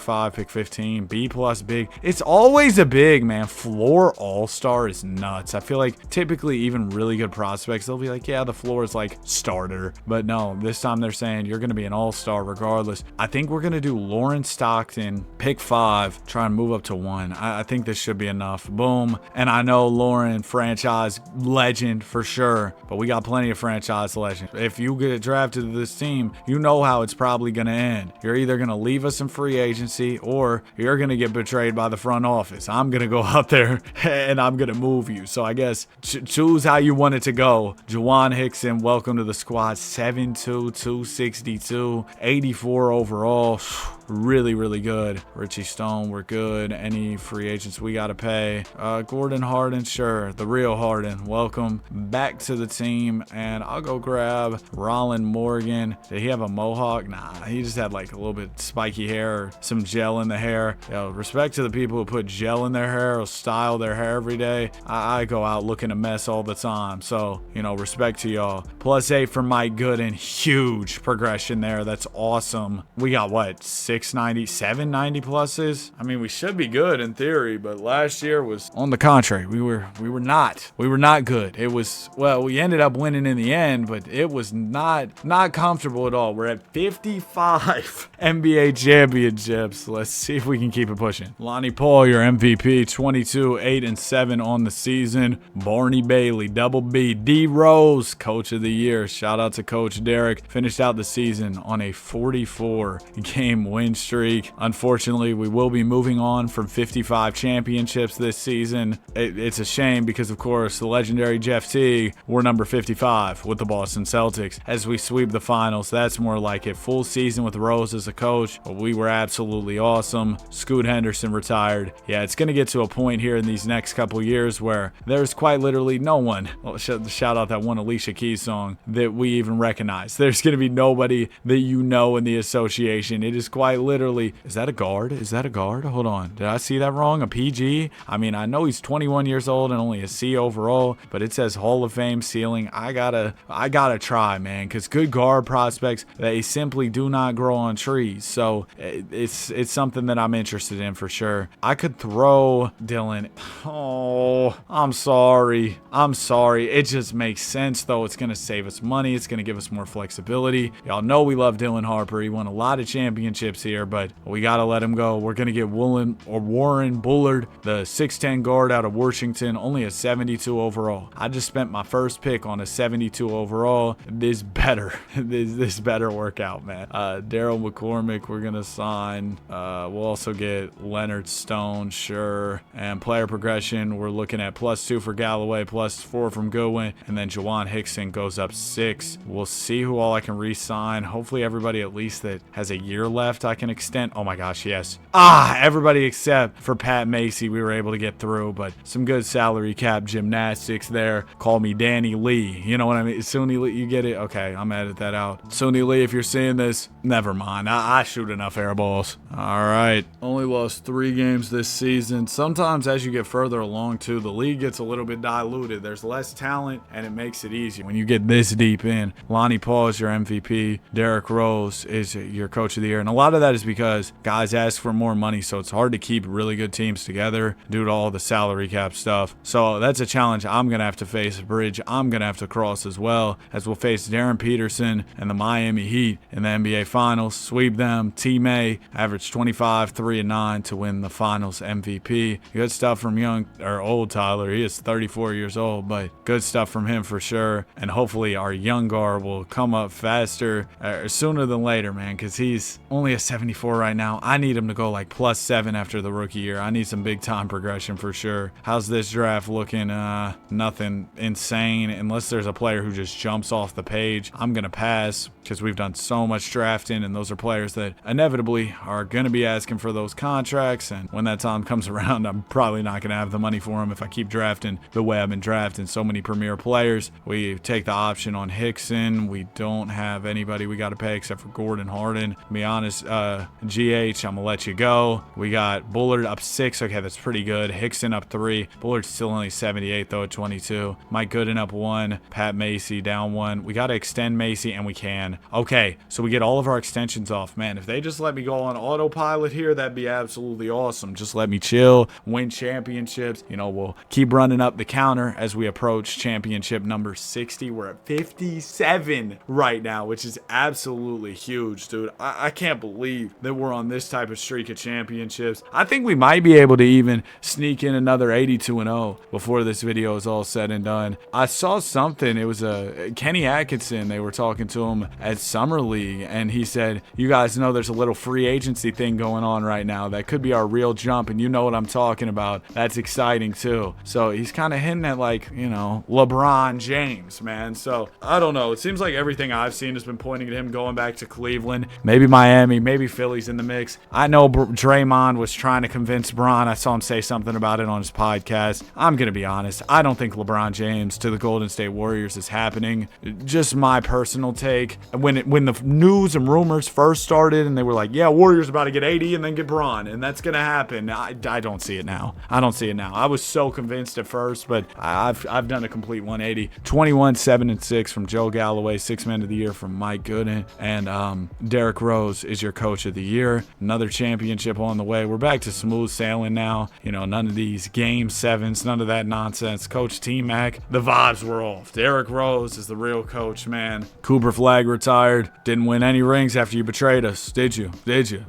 15, B plus big. It's always a big, man. Floor all-star is nuts. I feel like typically even really good prospects, they'll be like, yeah, the floor is like starter. But no, this time they're saying you're going to be an all-star regardless. I think we're going to do Lauren Stockton, pick 5, try and move up to 1. I think this should be enough. Boom. And I know Lauren, franchise legend for sure, but we got plenty of franchise legends. If you get drafted to this team, you know how it's probably going to end. You're either going to leave us in free agency or you're going to get betrayed by the front office. I'm going to go out there and I'm going to move you. So I guess choose how you want it to go. Juwan Hickson, welcome to the squad. 7'2", 262, 84 overall. Really good. Richie Stone, we're good. Any free agents we got to pay? Gordon Harden, sure. The real Harden. Welcome back to the team. And I'll go grab Rollin Morgan. Did he have a mohawk? Nah, he just had like a little bit spiky hair or some gel in the hair. Yo, respect to the people who put gel in their hair or style their hair every day. I go out looking a mess all the time. So, respect to y'all. +8 for Mike Gooden. Huge progression there. That's awesome. We got what? 690, 790 pluses. I mean, we should be good in theory, but last year was on the contrary. We were not good. It was, well, we ended up winning in the end, but it was not comfortable at all. We're at 55 NBA championships. Let's see if we can keep it pushing. Lonnie Paul, your MVP, 22, 8 and 7 on the season. Barney Bailey, double B. D Rose, Rose, Coach of the Year. Shout out to Coach Derek. Finished out the season on a 44-game win streak. Unfortunately, we will be moving on from 55 championships this season. It's a shame because, of course, the legendary Jeff Teague, we're number 55 with the Boston Celtics as we sweep the finals. That's more like it. Full season with Rose as a coach. We were absolutely awesome. Scoot Henderson retired. Yeah, it's going to get to a point here in these next couple years where there's quite literally no one, shout out that one Alicia Keys song, that we even recognize. There's going to be nobody that you know in the association. It is quite literally, is that a guard? Is that a guard? Hold on. Did I see that wrong? A PG? I mean, I know he's 21 years old and only a C overall, but it says Hall of Fame ceiling. I gotta try, man, because good guard prospects, they simply do not grow on trees. So it's something that I'm interested in for sure. I could throw Dylan. Oh, I'm sorry. It just makes sense, though. It's going to save us money. It's going to give us more flexibility. Y'all know we love Dylan Harper. He won a lot of championships here, but we got to let him go. We're going to get Warren Bullard, the 6'10 guard out of Washington, only a 72 overall. I just spent my first pick on a 72 overall. This better work out, man. Daryl McCormick, we're going to sign. We'll also get Leonard Stone, sure. And player progression, we're looking at +2 for Galloway, +4 from Goodwin, and then Juwan Hickson goes up 6. We'll see who all I can re-sign. Hopefully everybody at least that has a year left I can extend. Oh my gosh, yes. Everybody except for Pat Macy we were able to get through, but some good salary cap gymnastics there. Call me Danny Lee. You know what I mean? Suni Lee, you get it? Okay, I'm edit that out. Suni Lee, if you're seeing this, never mind. I shoot enough air balls. All right. Only lost 3 games this season. Sometimes as you get further along too, the league gets a little bit diluted. There's less talent and it makes it easier when you get this deep in. Lonnie Paul is your MVP. Derrick Rose is your Coach of the Year. And a lot of that is because guys ask for more money, so it's hard to keep really good teams together due to all the salary cap stuff. So that's a challenge I'm going to have to face, a bridge I'm going to have to cross as well, as we'll face Darren Peterson and the Miami Heat in the NBA Finals. Sweep them. T-May averaged 25, 3 and 9 to win the Finals MVP. Good stuff from old Tyler. He is 34 years old, but good stuff from him for sure. And hopefully our young guard will come up faster sooner than later, man, because he's only a 74 right now. I need him to go like +7 after the rookie year. I need some big time progression for sure. How's this draft looking? Nothing insane unless there's a player who just jumps off the page. I'm going to pass because we've done so much drafting, and those are players that inevitably are going to be asking for those contracts. And when that time comes around, I'm probably not going to have the money for them if I keep drafting the way I've been drafting so many premier players. We take the option on Hickson. We don't have anybody we got to pay except for Gordon Harden. To be honest, GH, I'm going to let you go. We got Bullard up 6. Okay, that's pretty good. Hickson up 3. Bullard's still only 78 though at 22. Mike Gooden up 1. Pat Macy down 1. We got to extend Macy, and we can. Okay, so we get all of our extensions off. Man, if they just let me go on autopilot here, that'd be absolutely awesome. Just let me chill, win championships. You know, we'll keep running up the counter as we approach championship number 60. We're at 57 right now, which is absolutely huge, dude. I can't believe that we're on this type of streak of championships. I think we might be able to even sneak in another 82-0 before this video is all said and done. I saw something. It was Kenny Atkinson. They were talking to him at Summer League, and he said, you guys know there's a little free agency thing going on right now that could be our real jump, and you know what I'm talking about. That's exciting too. So he's kind of hinting at, like, you know, LeBron James, man. So I don't know. It seems like everything I've seen has been pointing at him going back to Cleveland, maybe Miami, maybe Philly's in the mix. I know Draymond was trying to convince Bron. I saw him say something about it on his podcast. I'm going to be honest. I don't think LeBron James to the Golden State Warriors is happening. Just my personal take. When the news and rumors first started and they were like, yeah, Warriors about to get 80 and then get Bron, and that's going to happen. I don't see it now. I was so convinced at first, but I've done a complete 180. 21, 7 and 6 from Joe Galloway, 6 Man of the Year from Mike Gooden, and Derrick Rose is your Coach of the Year. Another championship on the way. We're back to smooth sailing now. You know, none of these game 7s, none of that nonsense. Coach T-Mac, the vibes were off. Derrick Rose is the real coach, man. Cooper Flag retired. Didn't win any rings after you betrayed us, did you?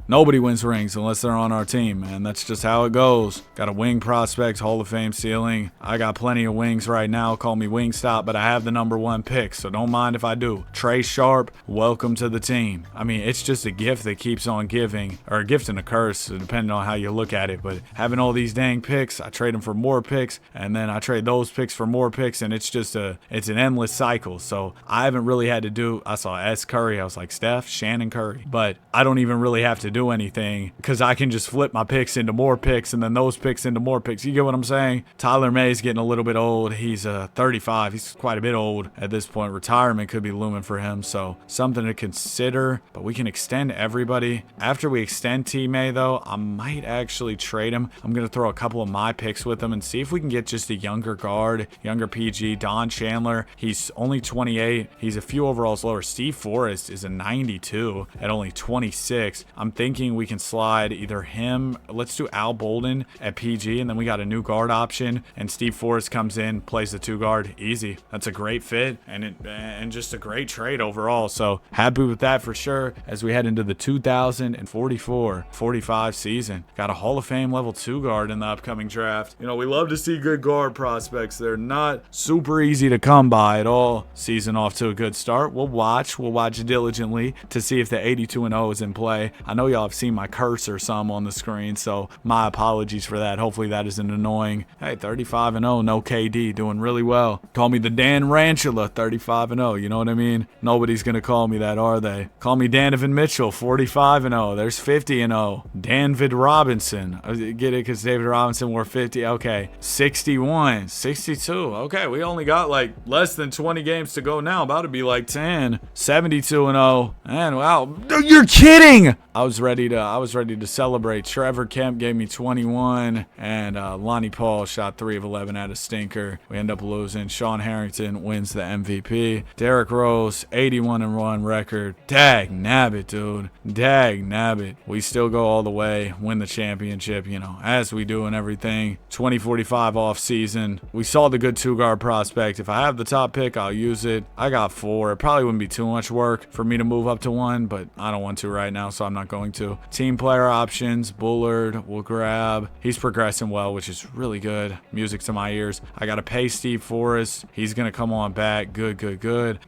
Nobody wins rings unless they're on our team, man. That's just how it goes. Got a wing prospect, Hall of Fame ceiling. I got plenty of wings right now. Call me Wingstop, but I have the number 1 pick, so don't mind if I do. Trey Sharp, welcome to the team. I mean, it's just a gift that keeps on giving, or a gift and a curse, depending on how you look at it. But having all these dang picks, I trade them for more picks, and then I trade those picks for more picks, and it's an endless cycle. So I haven't really had to do, I saw S. Curry, I was like, Steph, Shannon Curry. But I don't even really have to do anything because I can just flip my picks into more picks and then those picks into more picks. You get what I'm saying? Tyler May's getting a little bit old. He's 35. He's quite a bit old at this point. Retirement could be looming for him, so something to consider. But we can extend everybody. After we extend T-May, though, I might actually trade him. I'm going to throw a couple of my picks with him and see if we can get just a younger guard, younger PG. Don Chandler, he's only 28. He's a few overalls lower. Steve Forrest is a 92 at only 26. I'm thinking we can slide either him, let's do Al Bolden at PG, and then we got a new guard option, and Steve Forrest comes in, plays the 2 guard. Easy. That's a great fit, and just a great trade overall. So happy with that for sure as we head into the 2044-45 season. Got a Hall of Fame level 2 guard in the upcoming draft. You know, we love to see good guard prospects. They're not super easy to come by at all. Season off to a good start. We'll watch diligently to see if the 82-0 is in play. I know y'all have seen my cursor some on the screen, so my apologies for that. Hopefully that isn't annoying. Hey, 35-0, no KD, doing really well. Call me the Dan Ranchula, 35-0. You know what I mean? Nobody's gonna call me that, are they? Call me Donovan Mitchell, 45-0. There's 50-0. David Robinson. Get it? Because David Robinson wore 50. Okay. 61, 62. Okay, we only got like less than 20 games to go now. About to be like 10. 72-0. And wow, you're kidding! I was ready to celebrate. Trevor Kemp gave me 21, and Lonnie Paul shot 3 of 11 at a stinker. We end up losing. Sean Harrington wins the MVP. Derrick Rose, 81-1 record. Dag nabbit, dude. Dag nabbit. We still go all the way, win the championship, you know, as we do in everything. 2045 off season. We saw the good 2-guard prospect. If I have the top pick, I'll use it. I got 4. It probably wouldn't be too much work for me to move up to 1, but I don't want to right now, so I'm not going to. Team player options. Bullard we'll grab. He's progressing well, which is really good. Music to my ears. I got to pay Steve Forrest. He's going to come on back. Good.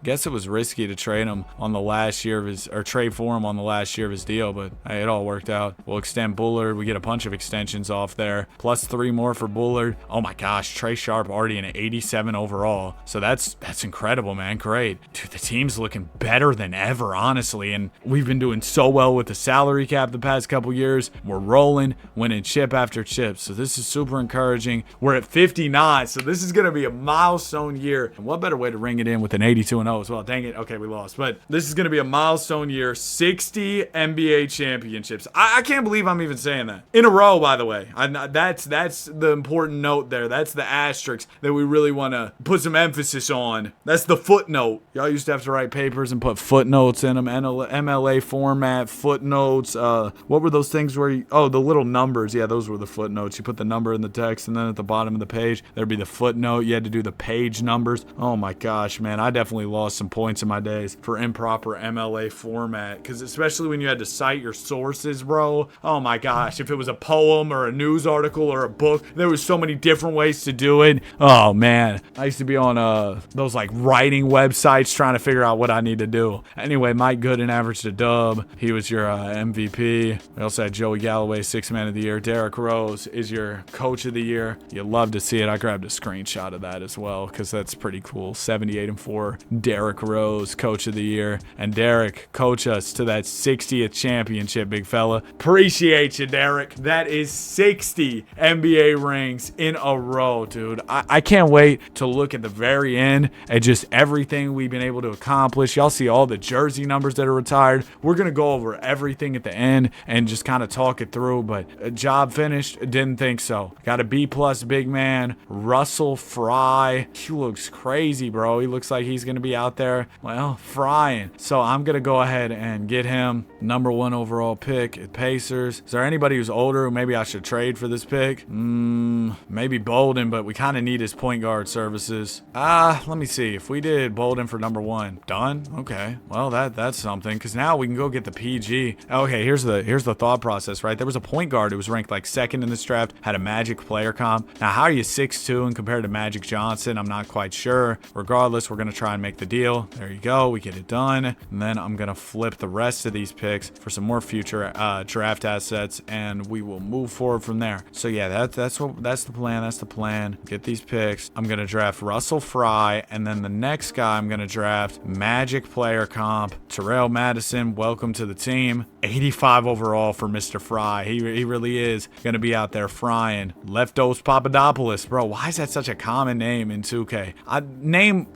Guess it was risky to trade him on the last year of his, or trade for him on the last year of his deal, but hey, it all worked out. We'll extend Bullard. We get a bunch of extensions off there. Plus 3 more for Bullard. Oh my gosh, Trey Sharp already an 87 overall. So that's incredible, man. Great. Dude, the team's looking better than ever, honestly. And we've been doing so well with the salary cap the past couple years. We're rolling, winning chip after chip. So this is super encouraging. We're at 59, so this is going to be a milestone year. And what better way to ring it in with an 82-0 as well? Dang it. Okay, we lost. But this is going to be a milestone year. 60 NBA championships. I can't believe I'm even saying that. In a row, by the way. That's the important note there. That's the asterisk that we really want to put some emphasis on. That's the footnote. Y'all used to have to write papers and put footnotes in them. MLA format, footnotes. What were those things where the little numbers. Yeah, those were the footnotes. You put the number in the text, and then at the bottom of the page, there'd be the footnote. You had to do the page numbers. Oh my gosh, man. I definitely lost some points in my days for improper MLA format, because especially when you had to cite your sources, bro. Oh my gosh. If it was a poem or a news article or a book, there was so many different ways to do it. Oh man. I used to be on those like writing websites trying to figure out what I need to do. Anyway, Mike Gooden averaged a dub. He was your MVP. We also had Joey Galloway, 6th man of the year. Derrick Rose is your coach of the year. You love to see it. I grabbed a screenshot of that as well because that's pretty cool. 78-4. Derrick Rose, coach of the year. And Derrick, coach us to that 60th championship, big fella. Appreciate you, Derrick. That is 60 NBA rings in a row, dude. I can't wait to look at the very end at just everything we've been able to accomplish. Y'all see all the jersey numbers that are retired. We're going to go over everything at the end and just kind of talk it through, but a job finished? Didn't think so. Got a B+ big man, Russell Fry. He looks crazy, bro. He looks like he's going to be out there, well, frying. So I'm going to go ahead and get him number 1 overall pick at Pacers. Is there anybody who's older who maybe I should trade for this pick? Maybe Bolden, but we kind of need his point guard services. Let me see. If we did Bolden for number 1, done? Okay. Well, that's something, because now we can go get the PG. Okay, here's the thought process, right? There was a point guard who was ranked like 2nd in this draft, had a Magic player comp. Now, how are you 6'2" and compared to Magic Johnson? I'm not quite sure. Regardless, we're going to try and make the deal. There you go. We get it done. And then I'm going to flip the rest of these picks for some more future draft assets, and we will move forward from there. So yeah, that's the plan. That's the plan. Get these picks. I'm going to draft Russell Fry, and then the next guy I'm going to draft, Magic player comp, Terrell Madison. Welcome to the team. 85 overall for Mr. Fry. He really is going to be out there frying. Leftos Papadopoulos. Bro, why is that such a common name in 2K?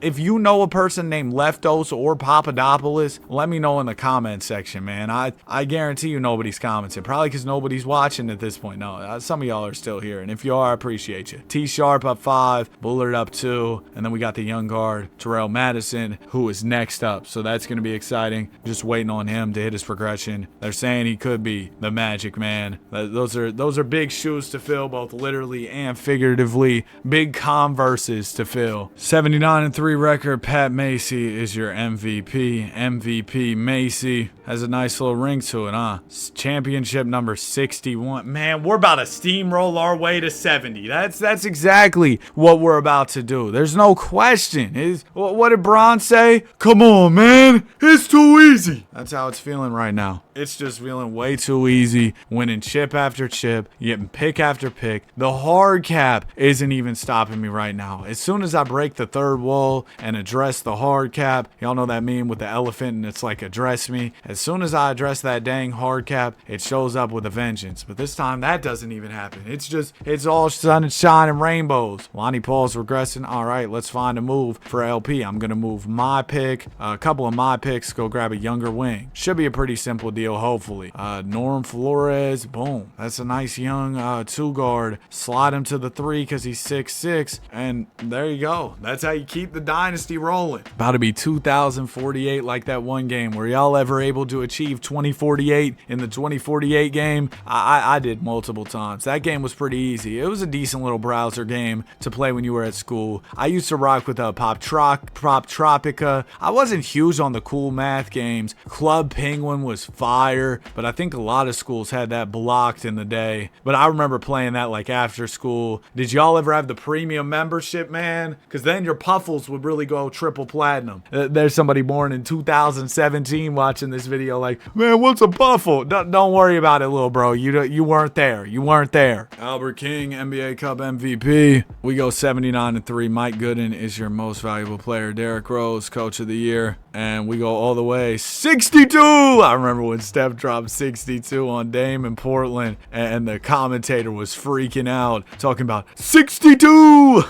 If you know a person named Leftos or Papadopoulos, let me know in the comment section, man. I guarantee you nobody's commenting. Probably because nobody's watching at this point. No, some of y'all are still here, and if you are, I appreciate you. T-Sharp up 5, Bullard up 2, and then we got the young guard, Terrell Madison, who is next up. So that's going to be exciting. Just waiting on him to hit his progression. They're saying he could be the Magic Man. Those are big shoes to fill, both literally and figuratively. Big Converses to fill. 79-3 record. Pat Macy is your MVP. MVP Macy has a nice little ring to it, huh? Championship number 61. Man, we're about to steamroll our way to 70. That's exactly what we're about to do. There's no question. What did Bron say? Come on, man. It's too easy. That's how it's feeling right now. It's just feeling way too easy. Winning chip after chip, getting pick after pick. The hard cap isn't even stopping me right now. As soon as I break the third wall and address the hard cap, y'all know that meme with the elephant and it's like address me. As soon as I address that dang hard cap, it shows up with a vengeance. But this time that doesn't even happen. It's all sunshine and rainbows. Lonnie Paul's regressing. All right, let's find a move for LP. I'm going to move my pick, a couple of my picks, go grab a younger wing. Should be a pretty simple deal, hopefully. Norm Flores, boom. That's a nice young 2 guard. Slide him to the 3 because he's 6'6", and there you go. That's how you keep the dynasty rolling. About to be 2048 like that one game. Were y'all ever able to achieve 2048 in the 2048 game? I did multiple times. That game was pretty easy. It was a decent little browser game to play when you were at school. I used to rock with Pop Tropica. I wasn't huge on the cool math games. Club Penguin was fire, but I think a lot of schools had that blocked in the day. But I remember playing that like after school. Did y'all ever have the premium membership, man? Because then your puffles would really go triple platinum. There's somebody born in 2017 watching this video like, man, what's a puffle? Don't worry about it, little bro. You weren't there. You weren't there. Albert King, NBA Cup MVP. We go 79-3. Mike Gooden is your most valuable player. Derrick Rose, Coach of the Year. And we go all the way 62. I remember when Steph dropped 62 on Dame in Portland, and the commentator was freaking out, talking about 62.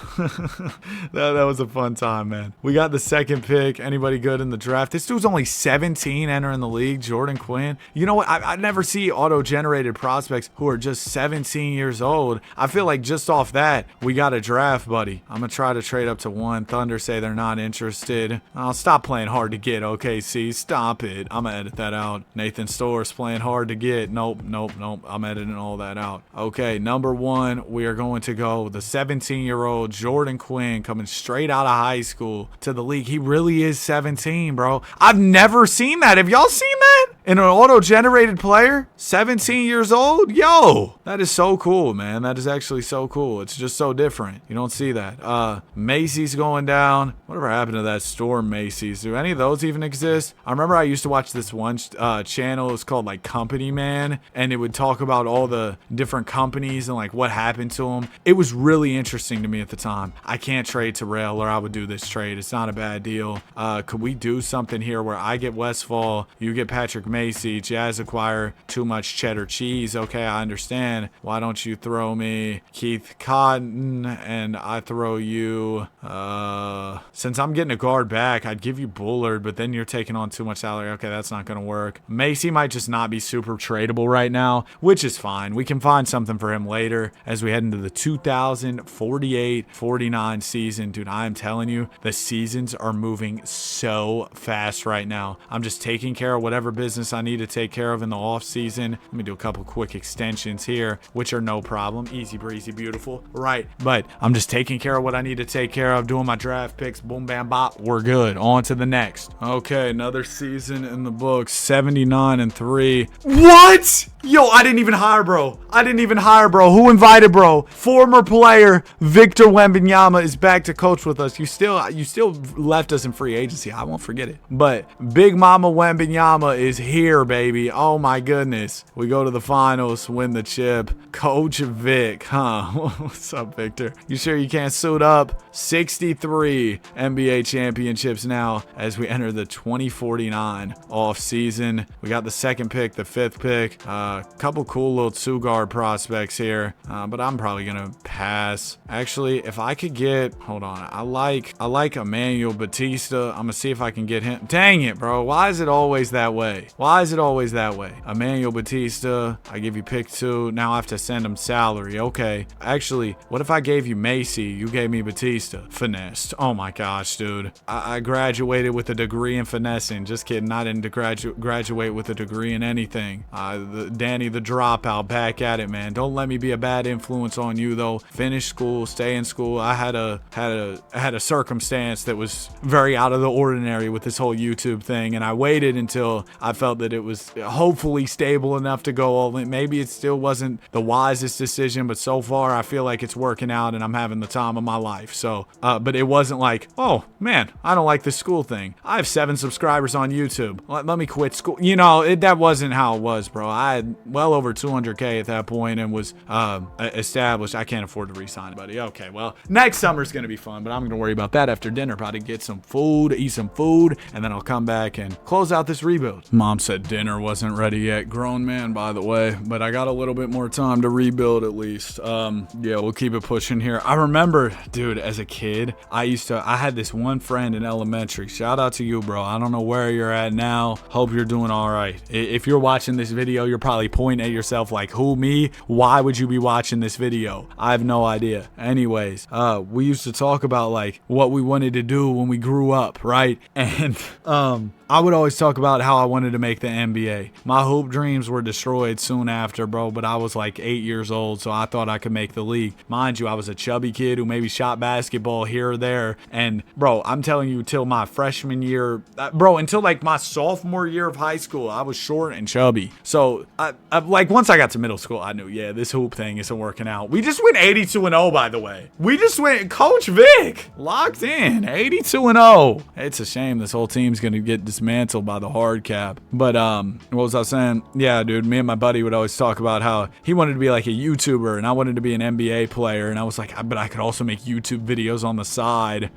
that was a fun time, man. We got the second pick. Anybody good in the draft? This dude's only 17 entering the league. Jordan Quinn. You know what? I never see auto-generated prospects who are just 17 years old. I feel like just off that, we got a draft, buddy. I'm going to try to trade up to 1. Thunder say they're not interested. I'll stop playing hard to get, OKC. Stop it. I'm going to edit that out. Nathan Storrs playing hard to get. Nope. I'm editing all that out. Okay, number 1, we are going to go the 17-year-old Jordan Quinn coming straight out of high school to the league. He really is 17, bro. I've never seen that. Have y'all seen that? In an auto-generated player? 17 years old? Yo! That is so cool, man. That is actually so cool. It's just so different. You don't see that. Macy's going down. Whatever happened to that store Macy's? Do any of those even exist? I remember I used to watch this one channel. It's called like Company Man, and it would talk about all the different companies and like what happened to them. It was really interesting to me at the time. I can't trade Terrell, or I would do this trade. It's not a bad deal. Could we do something here where I get Westfall, you get Patrick Macy, Jazz acquire too much cheddar cheese? Okay, I understand. Why don't you throw me Keith Cotton and I throw you since I'm getting a guard back, I'd give you Bullard, but then you're taking on too much salary. Okay, that's not gonna work. Macy might just not be super tradable right now, which is fine. We can find something for him later as we head into the 2048-49 season. Dude, I am telling you, the seasons are moving so fast right now. I'm just taking care of whatever whatever business I need to take care of in the off season. Let me do a couple quick extensions here, which are no problem. Easy breezy, beautiful. Right. But I'm just taking care of what I need to take care of, doing my draft picks. Boom, bam, bop. We're good. On to the next. Okay, another season in the books. 79-3. What? Yo, I didn't even hire, bro. Who invited, bro? Former player Victor Wembanyama is back to coach with us. You still left us in free agency. I won't forget it. But Big Mama Wembanyama is here, baby. Oh my goodness. We go to the finals, win the chip. Coach Vic, huh? What's up, Victor? You sure you can't suit up? 63 NBA championships now as we enter the 2049 off season. We got the second pick, the fifth pick. Couple cool little two-guard prospects here, but I'm probably gonna pass. Actually, if I could get, hold on, I like Emmanuel Batista. I'm gonna see if I can get him. Dang it, bro. Why is it always that way? Emmanuel Batista, I give you pick 2. Now I have to send him salary. Okay. Actually, what if I gave you Macy? You gave me Batista. Finessed. Oh my gosh, dude. I graduated with a degree in finessing. Just kidding. I didn't graduate with a degree in anything. Danny the dropout, back at it, man. Don't let me be a bad influence on you, though. Finish school, stay in school. I had a circumstance that was very out of the ordinary with this whole YouTube thing, and I waited until I felt that it was hopefully stable enough to go all in. Maybe it still wasn't the wisest decision, but so far I feel like it's working out and I'm having the time of my life. So, but it wasn't like, oh man, I don't like this school thing. I have 7 subscribers on YouTube. Let me quit school. You know, that wasn't how it was, bro. I had well over 200K at that point and was established. I can't afford to re-sign anybody. Okay, well, next summer's gonna be fun, but I'm gonna worry about that after dinner. Probably get some food, eat some food, and then I'll come back and close out this rebuild. Mom said dinner wasn't ready yet. Grown man, by the way, but I got a little bit more time to rebuild at least. Yeah, we'll keep it pushing here. I remember, dude, as a kid, I had this one friend in elementary. Shout out to you, bro. I don't know where you're at now. Hope you're doing all right. If you're watching this video, you're probably pointing at yourself like, who, me? Why would you be watching this video? I have no idea. Anyways, we used to talk about like what we wanted to do when we grew up, right? And I would always talk about how I wanted to make the NBA. My hoop dreams were destroyed soon after, bro, but I was like 8 years old, so I thought I could make the league. Mind you, I was a chubby kid who maybe shot basketball here or there. And, bro, I'm telling you, till my freshman year, until like my sophomore year of high school, I was short and chubby. So, like, once I got to middle school, I knew, yeah, this hoop thing isn't working out. We just went 82-0, by the way. We just went, Coach Vic, locked in, 82-0. It's a shame this whole team's going to get dismantled by the hard cap. But what was I saying? Yeah, dude, me and my buddy would always talk about how he wanted to be like a YouTuber and I wanted to be an NBA player, and I was like, but I could also make YouTube videos on the side.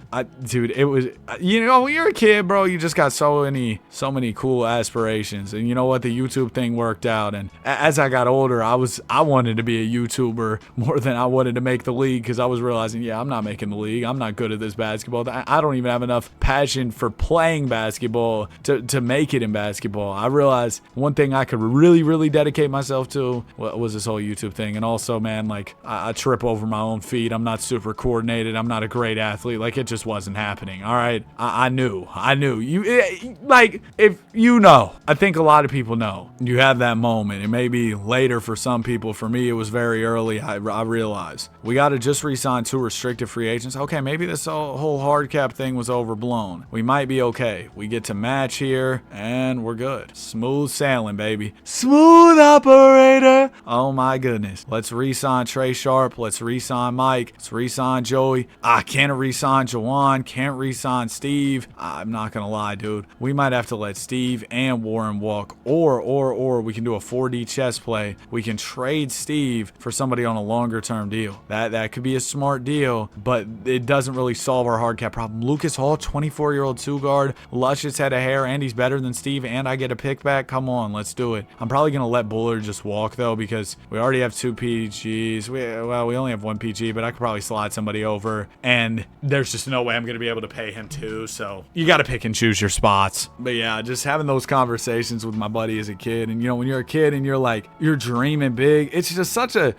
Dude, it was, you know, when you're a kid, bro, you just got so many cool aspirations, and you know what, the YouTube thing worked out. And as I got older, I wanted to be a YouTuber more than I wanted to make the league, because I was realizing, yeah, I'm not making the league. I'm not good at this basketball. I don't even have enough passion for playing basketball to make it in basketball. I realized one thing I could really dedicate myself to was this whole YouTube thing. And also, man, like I trip over my own feet. I'm not super coordinated. I'm not a great athlete. Like, it just wasn't happening. All right. I knew you, like, if you know, I think a lot of people know you have that moment. It may be later for some people. For me, it was very early. I realized we got to just re-sign 2 restricted free agents. Okay, maybe this whole hard cap thing was overblown. We might be okay. We get to match here and we're good. Smooth sailing, baby. Smooth operator. Oh my goodness. Let's re-sign Trey Sharp. Let's re-sign Mike. Let's re-sign Joey. I can't re-sign Jawan. Can't re-sign Steve. I'm not gonna lie, dude. We might have to let Steve and Warren walk, or we can do a 4D chess play. We can trade Steve for somebody on a longer term deal. That could be a smart deal, but it doesn't really solve our hard cap problem. Lucas Hall, 24-year-old 2-guard, luscious head of hair, and he's better than Steve, and I get a pick back. Come on, let's do it. I'm probably gonna let Bullard just walk though, because we already have 2 PGs. We only have 1 PG, but I could probably slide somebody over, and there's just no way I'm gonna be able to pay him too. So you got to pick and choose your spots. But yeah, just having those conversations with my buddy as a kid, and you know, when you're a kid and you're dreaming big, it's just such a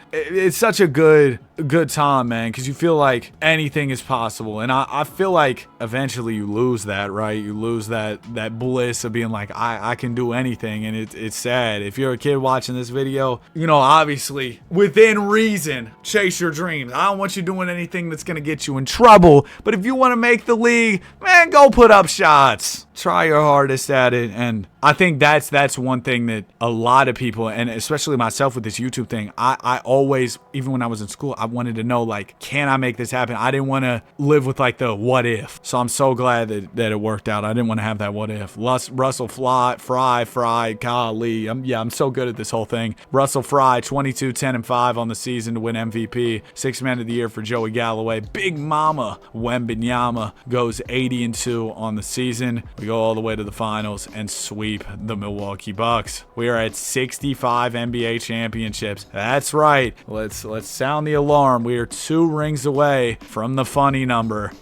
good time, man, because you feel like anything is possible. And I feel like eventually you lose that, right? You lose that bliss of being like, I can do anything. And it's sad. If you're a kid watching this video, obviously within reason, chase your dreams. I don't want you doing anything that's going to get you in trouble. But if you want to make the league, man, go put up shots. Try your hardest at it. And I think that's one thing that a lot of people, and especially myself with this YouTube thing, I always, even when I was in school, I wanted to know, like, can I make this happen? I didn't want to live with like the what if. So I'm so glad that it worked out. I didn't want to have that what if. Russell Fry, golly. I'm so good at this whole thing. Russell Fry, 22, 10, and 5 on the season to win MVP. 6th man of the year for Joey Galloway. Big Mama Wembanyama goes 80-2 on the season. We go all the way to the finals and sweep the Milwaukee Bucks. We are at 65 NBA championships. That's right. Let's sound the alarm. We are 2 rings away from the funny number.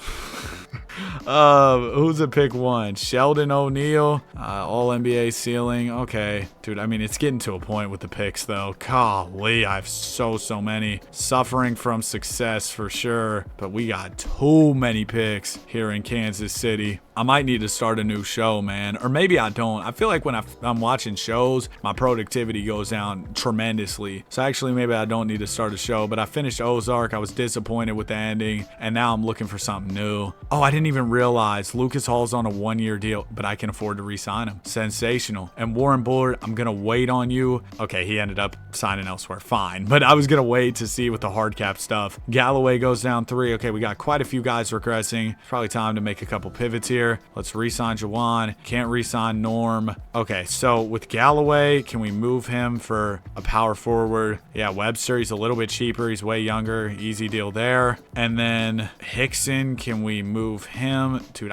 Who's at pick 1? Sheldon O'Neal, all NBA ceiling. Okay, dude, I mean, it's getting to a point with the picks, though. Golly, I have so many. Suffering from success for sure, but we got too many picks here in Kansas City. I might need to start a new show, man. Or maybe I don't. I feel like when I'm watching shows, my productivity goes down tremendously. So actually, maybe I don't need to start a show. But I finished Ozark. I was disappointed with the ending. And now I'm looking for something new. Oh, I didn't even realize Lucas Hall's on a 1-year deal, but I can afford to re-sign him. Sensational. And Warren Bullard, I'm going to wait on you. Okay, he ended up signing elsewhere. Fine. But I was going to wait to see with the hard cap stuff. Galloway goes down 3. Okay, we got quite a few guys regressing. Probably time to make a couple pivots here. Let's re-sign Jawan. Can't re-sign Norm. Okay, so with Galloway, can we move him for a power forward? Yeah, Webster, he's a little bit cheaper. He's way younger. Easy deal there. And then Hickson, can we move him? Dude,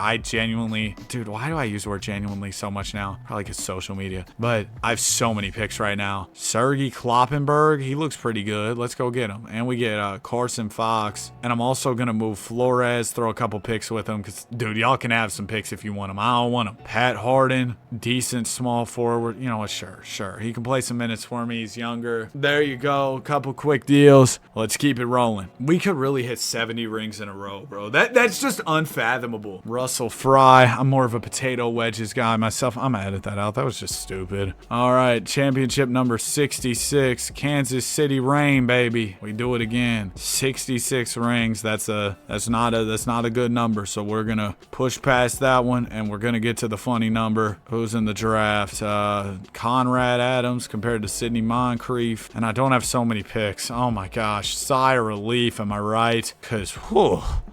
why do I use the word genuinely so much now? Probably because social media. But I have so many picks right now. Sergei Kloppenberg, he looks pretty good. Let's go get him. And we get Carson Fox. And I'm also going to move Flores, throw a couple picks with him. Because, dude, y'all can have some picks if you want him. I don't want him. Pat Harden, decent small forward. You know what? Sure. He can play some minutes for me. He's younger. There you go. Couple quick deals. Let's keep it rolling. We could really hit 70 rings in a row, bro. That's just unfathomable. Russell Fry. I'm more of a potato wedges guy myself. I'm gonna edit that out. That was just stupid. All right. Championship number 66. Kansas City Reign, baby. We do it again. 66 rings. That's not a good number. So we're gonna push past that one, and we're gonna get to the funny number. Who's in the draft? Conrad Adams compared to Sidney Moncrief, and I don't have so many picks. Oh my gosh, sigh of relief, am I right? Because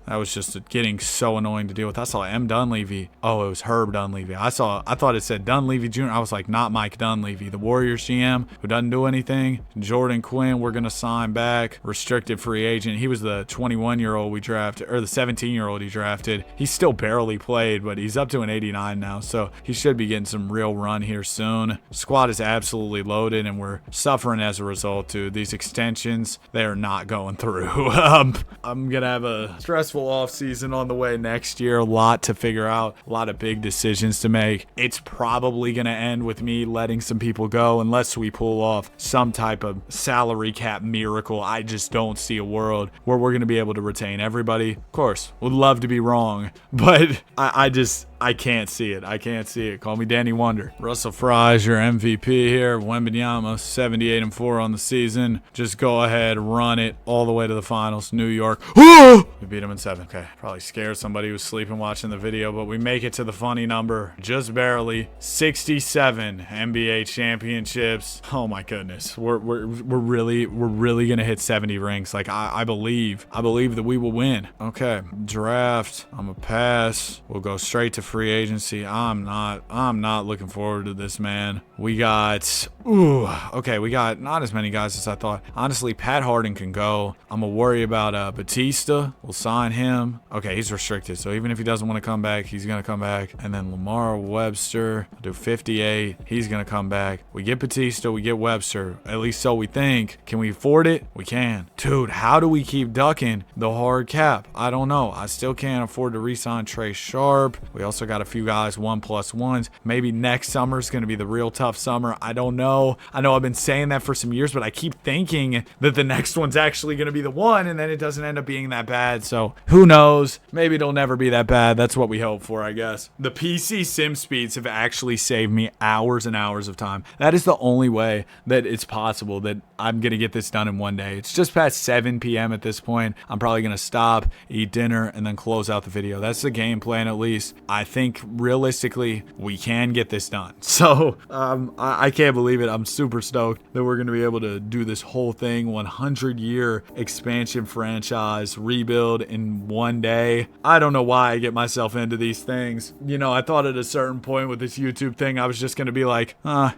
that was just getting so annoying to deal with. I saw M. Dunleavy. Oh, it was Herb Dunleavy. I thought it said Dunleavy Jr. I was like, not Mike Dunleavy, the Warriors GM who doesn't do anything. Jordan Quinn, we're gonna sign back. Restricted free agent. He was the 21-year-old we drafted, or the 17-year-old he drafted. He still barely played, but he's up to an 89 now, so he should be getting some real run here soon. Squad is absolutely loaded, and we're suffering as a result, dude. These extensions, they are not going through. I'm gonna have a stressful offseason on the way next year. A lot to figure out, a lot of big decisions to make. It's probably gonna end with me letting some people go unless we pull off some type of salary cap miracle. I just don't see a world where we're gonna be able to retain everybody. Of course, would love to be wrong, but I can't see it. I can't see it. Call me Danny Wonder. Russell Fry is your MVP here. Wembanyama, 78-4 on the season. Just go ahead, run it all the way to the finals. New York. We beat him in 7. Okay, probably scared somebody who's sleeping watching the video, but we make it to the funny number. Just barely. 67 NBA championships. Oh my goodness. We're really gonna hit 70 rings. Like I believe that we will win. Okay, draft. I'm a pass. We'll go straight to free agency. I'm not looking forward to this, man. We got we got not as many guys as I thought. Honestly, Pat Harden can go. I'm gonna worry about Batista. We'll sign him. Okay, he's restricted, so even if he doesn't want to come back, he's gonna come back. And then Lamar Webster, we'll do 58. He's gonna come back. We get Batista, we get Webster. At least so we think. Can we afford it? We can. Dude, how do we keep ducking the hard cap? I don't know. I still can't afford to re-sign Trey Sharp. We also still got a few guys 1+1s. Maybe next summer is going to be the real tough summer. I don't know. I know I've been saying that for some years, but I keep thinking that the next one's actually going to be the one, and then it doesn't end up being that bad. So who knows? Maybe it'll never be that bad. That's what we hope for, I guess. The PC sim speeds have actually saved me hours and hours of time. That is the only way that it's possible that I'm going to get this done in one day. It's just past 7 p.m. at this point. I'm probably going to stop, eat dinner, and then close out the video. That's the game plan, at least. I think realistically we can get this done. So I can't believe it. I'm super stoked that we're going to be able to do this whole thing, 100-year expansion franchise rebuild in one day. I don't know why I get myself into these things. You know, I thought at a certain point with this YouTube thing, I was just going to be like,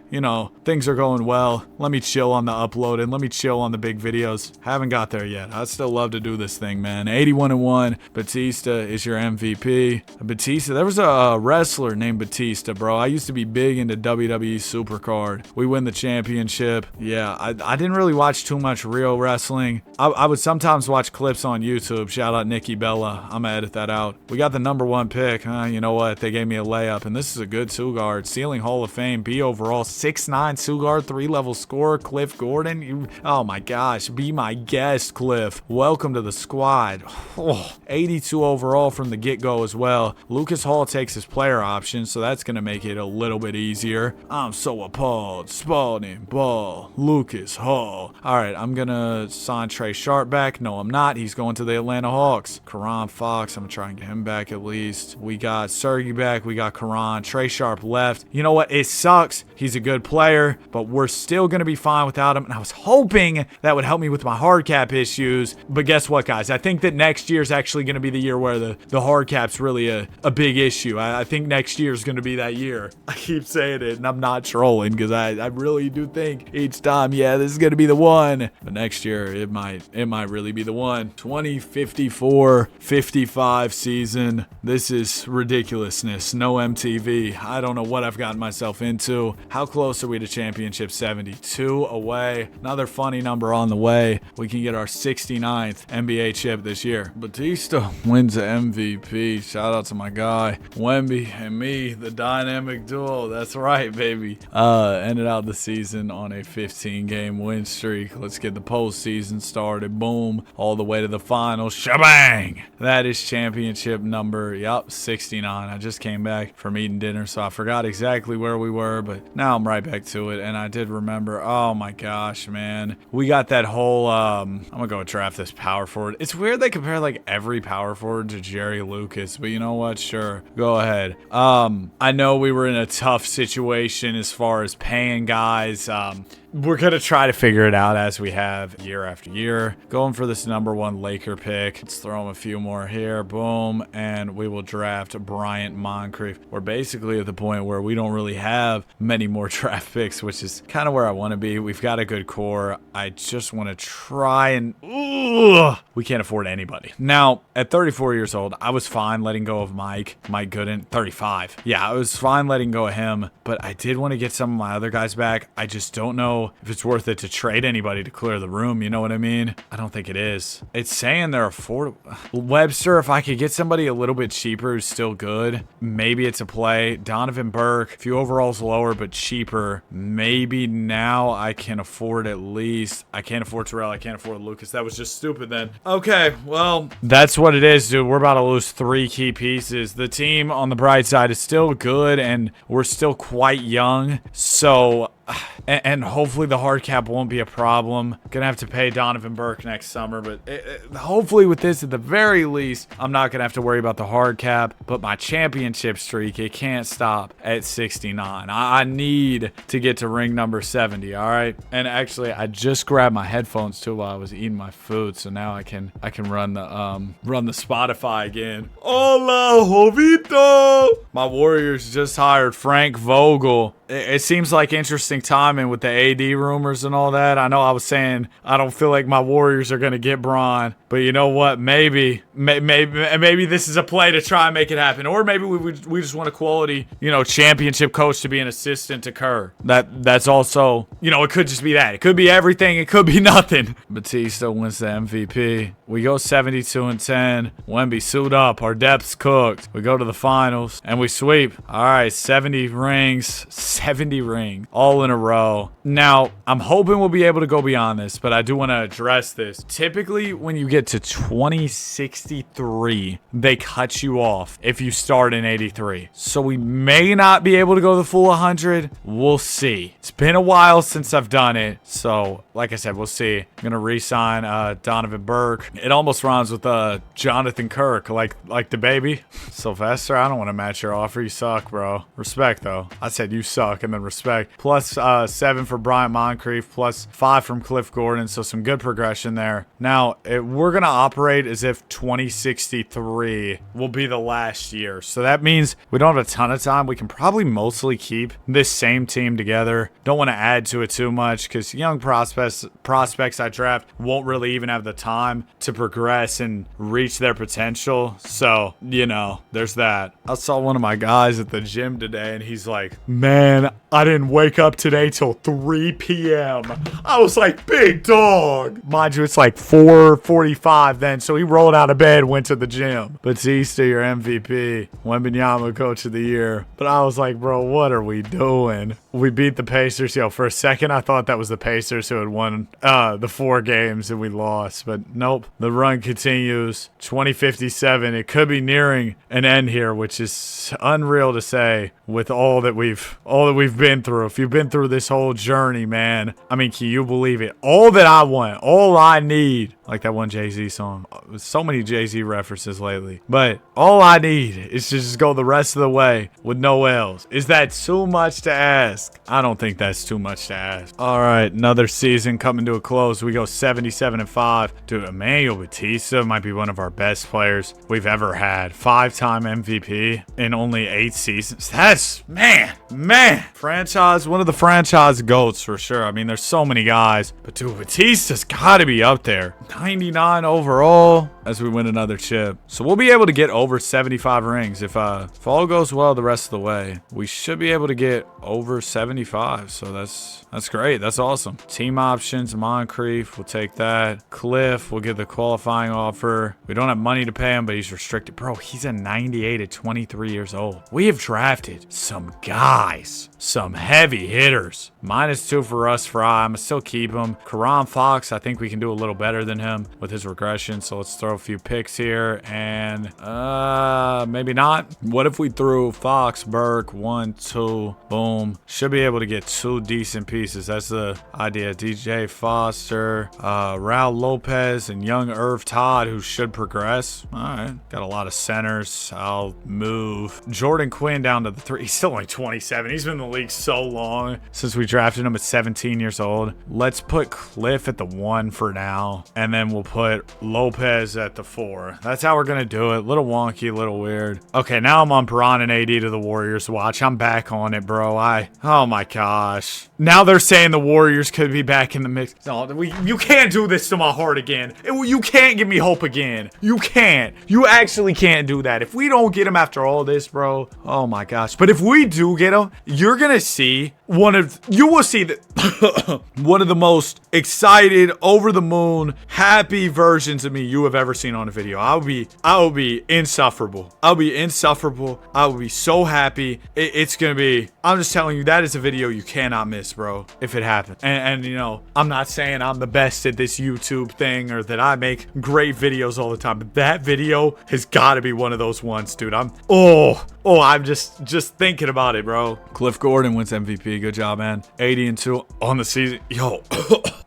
you know, things are going well. Let me chill on the upload and let me chill on the big videos. Haven't got there yet. I'd still love to do this thing, man. 81-1. Batista is your MVP. Batista, there was a wrestler named Batista, bro. I used to be big into WWE Supercard. We win the championship. Yeah, I didn't really watch too much real wrestling. I would sometimes watch clips on YouTube. Shout out Nikki Bella. I'm gonna edit that out. We got the #1 pick. You know what? They gave me a layup, and this is a good two-guard. Ceiling Hall of Fame, B overall, 6'9" two-guard, 3-level scorer, Cliff Gordon. Oh my gosh, be my guest, Cliff. Welcome to the squad. 82 overall from the get-go as well. Lucas Hall takes his player option, so that's gonna make it a little bit easier. I'm so appalled. Spalding, Ball, Lucas Hall. All right, I'm gonna sign Trey Sharp back. No, I'm not. He's going to the Atlanta Hawks. Karan Fox, I'm gonna try and get him back at least. We got Sergey back. We got Karan. Trey Sharp left. You know what? It sucks. He's a good player, but we're still gonna be fine without him. And I was hoping that would help me with my hard cap issues. But guess what, guys? I think that next year is actually gonna be the year where the hard cap's really a big issue. I think next year is gonna be that year. I keep saying it, and I'm not trolling because I really do think each time, yeah, this is gonna be the one. But next year, it might really be the one. 2054-55 season. This is ridiculousness. No MTV. I don't know what I've gotten myself into. How close are we to championship? 72 away. Another funny number on the way. We can get our 69th NBA chip this year. Batista wins the MVP. Shout out to my guy Wemby and me, the dynamic duo. That's right, baby. Ended out the season on a 15-game win streak. Let's get the postseason started. Boom. All the way to the finals. Shabang! That is championship number, 69. I just came back from eating dinner, so I forgot exactly where we were, but now I'm right back to it. And I did remember, oh my gosh, man. We got that whole, I'm gonna go draft this power forward. It's weird they compare like every power forward to Jerry Lucas, but you know what? Sure. Go ahead. I know we were in a tough situation as far as paying guys. We're going to try to figure it out as we have year after year. Going for this #1 Laker pick. Let's throw him a few more here. Boom. And we will draft Bryant Moncrief. We're basically at the point where we don't really have many more draft picks, which is kind of where I want to be. We've got a good core. I just want to try and... we can't afford anybody. Now, at 34 years old, I was fine letting go of Mike Gooden. 35. Yeah, I was fine letting go of him, but I did want to get some of my other guys back. I just don't know if it's worth it to trade anybody to clear the room. You know what I mean? I don't think it is. It's saying they're affordable. Webster, if I could get somebody a little bit cheaper who's still good, maybe it's a play. Donovan Burke, a few overalls lower but cheaper. Maybe now I can afford at least. I can't afford Terrell. I can't afford Lucas. That was just stupid then. Okay, well, that's what it is, dude. We're about to lose 3 key pieces. The team on the bright side is still good, and we're still quite young. So... and hopefully the hard cap won't be a problem. Gonna have to pay Donovan Burke next summer, but hopefully with this, at the very least, I'm not gonna have to worry about the hard cap. But my championship streak, it can't stop at 69. I need to get to ring number 70. All right. And actually, I just grabbed my headphones too while I was eating my food, so now I can run the Spotify again. Hola, Jovito! My Warriors just hired Frank Vogel it seems like interesting timing with the AD rumors and all that. I know I was saying I don't feel like my Warriors are going to get Bron, but you know what? Maybe this is a play to try and make it happen. Or maybe we just want a quality, championship coach to be an assistant to Kerr. That's also, it could just be that. It could be everything. It could be nothing. Batista wins the MVP. We go 72-10. Wemby suit up. Our depth's cooked. We go to the finals and we sweep. All right, 70 rings. 70 rings. All in a row. Now, I'm hoping we'll be able to go beyond this, but I do want to address this. Typically, when you get to 2063, they cut you off if you start in 83. So we may not be able to go the full 100. We'll see. It's been a while since I've done it. So, like I said, we'll see. I'm going to re-sign Donovan Burke. It almost rhymes with Jonathan Kirk, like the baby. Sylvester, I don't want to match your offer. You suck, bro. Respect, though. I said you suck, and then respect. Plus 7 for Bryant Moncrief, plus 5 from Cliff Gordon. So some good progression there. Now, we're going to operate as if 2063 will be the last year. So that means we don't have a ton of time. We can probably mostly keep this same team together. Don't want to add to it too much because young prospects I draft won't really even have the time to progress and reach their potential. So, there's that. I saw one of my guys at the gym today and he's like, man, I didn't wake up today till 3 p.m. I was like, big dog. Mind you, it's like 4:45 then. So he rolled out of bed, went to the gym. Batista, your MVP. Wembanyama, coach of the year. But I was like, bro, what are we doing? We beat the Pacers. For a second, I thought that was the Pacers who had won the 4 games and we lost. But nope, the run continues. 2057. It could be nearing an end here, which is unreal to say with all that we've been through. If you've been through this whole journey, man, I mean, can you believe it? All that I want, all I need, like that one Jay-Z song. So many Jay-Z references lately. But all I need is to just go the rest of the way with no L's. Is that too much to ask? I don't think that's too much to ask. All right, another season coming to a close. We go 77-5. Dude, Emmanuel Batista might be one of our best players we've ever had. 5-time MVP in only 8 seasons. That's, man. Franchise, one of the franchise GOATs for sure. I mean, there's so many guys. But dude, Batista's got to be up there. 99 overall as we win another chip. So we'll be able to get over 75 rings. If all goes well the rest of the way, we should be able to get over 75. So that's great. That's awesome. Team options, Moncrief, we'll take that. Cliff, we'll get the qualifying offer. We don't have money to pay him, but he's restricted. Bro, he's a 98 at 23 years old. We have drafted some guys, some heavy hitters. -2 for Russ Fry. I'm going to still keep him. Karan Fox, I think we can do a little better than him with his regression. So let's throw a few picks here. And maybe not. What if we threw Fox, Burke, 1, 2, boom. Should be able to get 2 decent pieces. That's the idea. DJ Foster, Raul Lopez, and young Irv Todd, who should progress. All right. Got a lot of centers. I'll move Jordan Quinn down to the 3. He's still only 27. He's been in the league so long since we drafted him at 17 years old. Let's put Cliff at the 1 for now, and then we'll put Lopez at the 4. That's how we're gonna do it. Little wonky, little weird. Okay, now I'm on Bron and AD to the Warriors watch. I'm back on it, bro. Oh my gosh. Now they're saying the Warriors could be back in the mix. No, you can't do this to my heart again. You can't give me hope again. You can't. You actually can't do that. If we don't get him after all this, bro. Oh my gosh. But if we do get him, you're gonna see one of the most excited, over the moon, happy versions of me you have ever seen on a video. I will be insufferable. I'll be insufferable. I will be so happy. It's gonna be, I'm just telling you, that is a video you cannot miss, bro, if it happens. And I'm not saying I'm the best at this YouTube thing or that I make great videos all the time, but that video has got to be one of those ones, dude. I'm just thinking about it, bro. Cliff Gordon wins MVP. Good job, man. 80-2 on the season. Yo,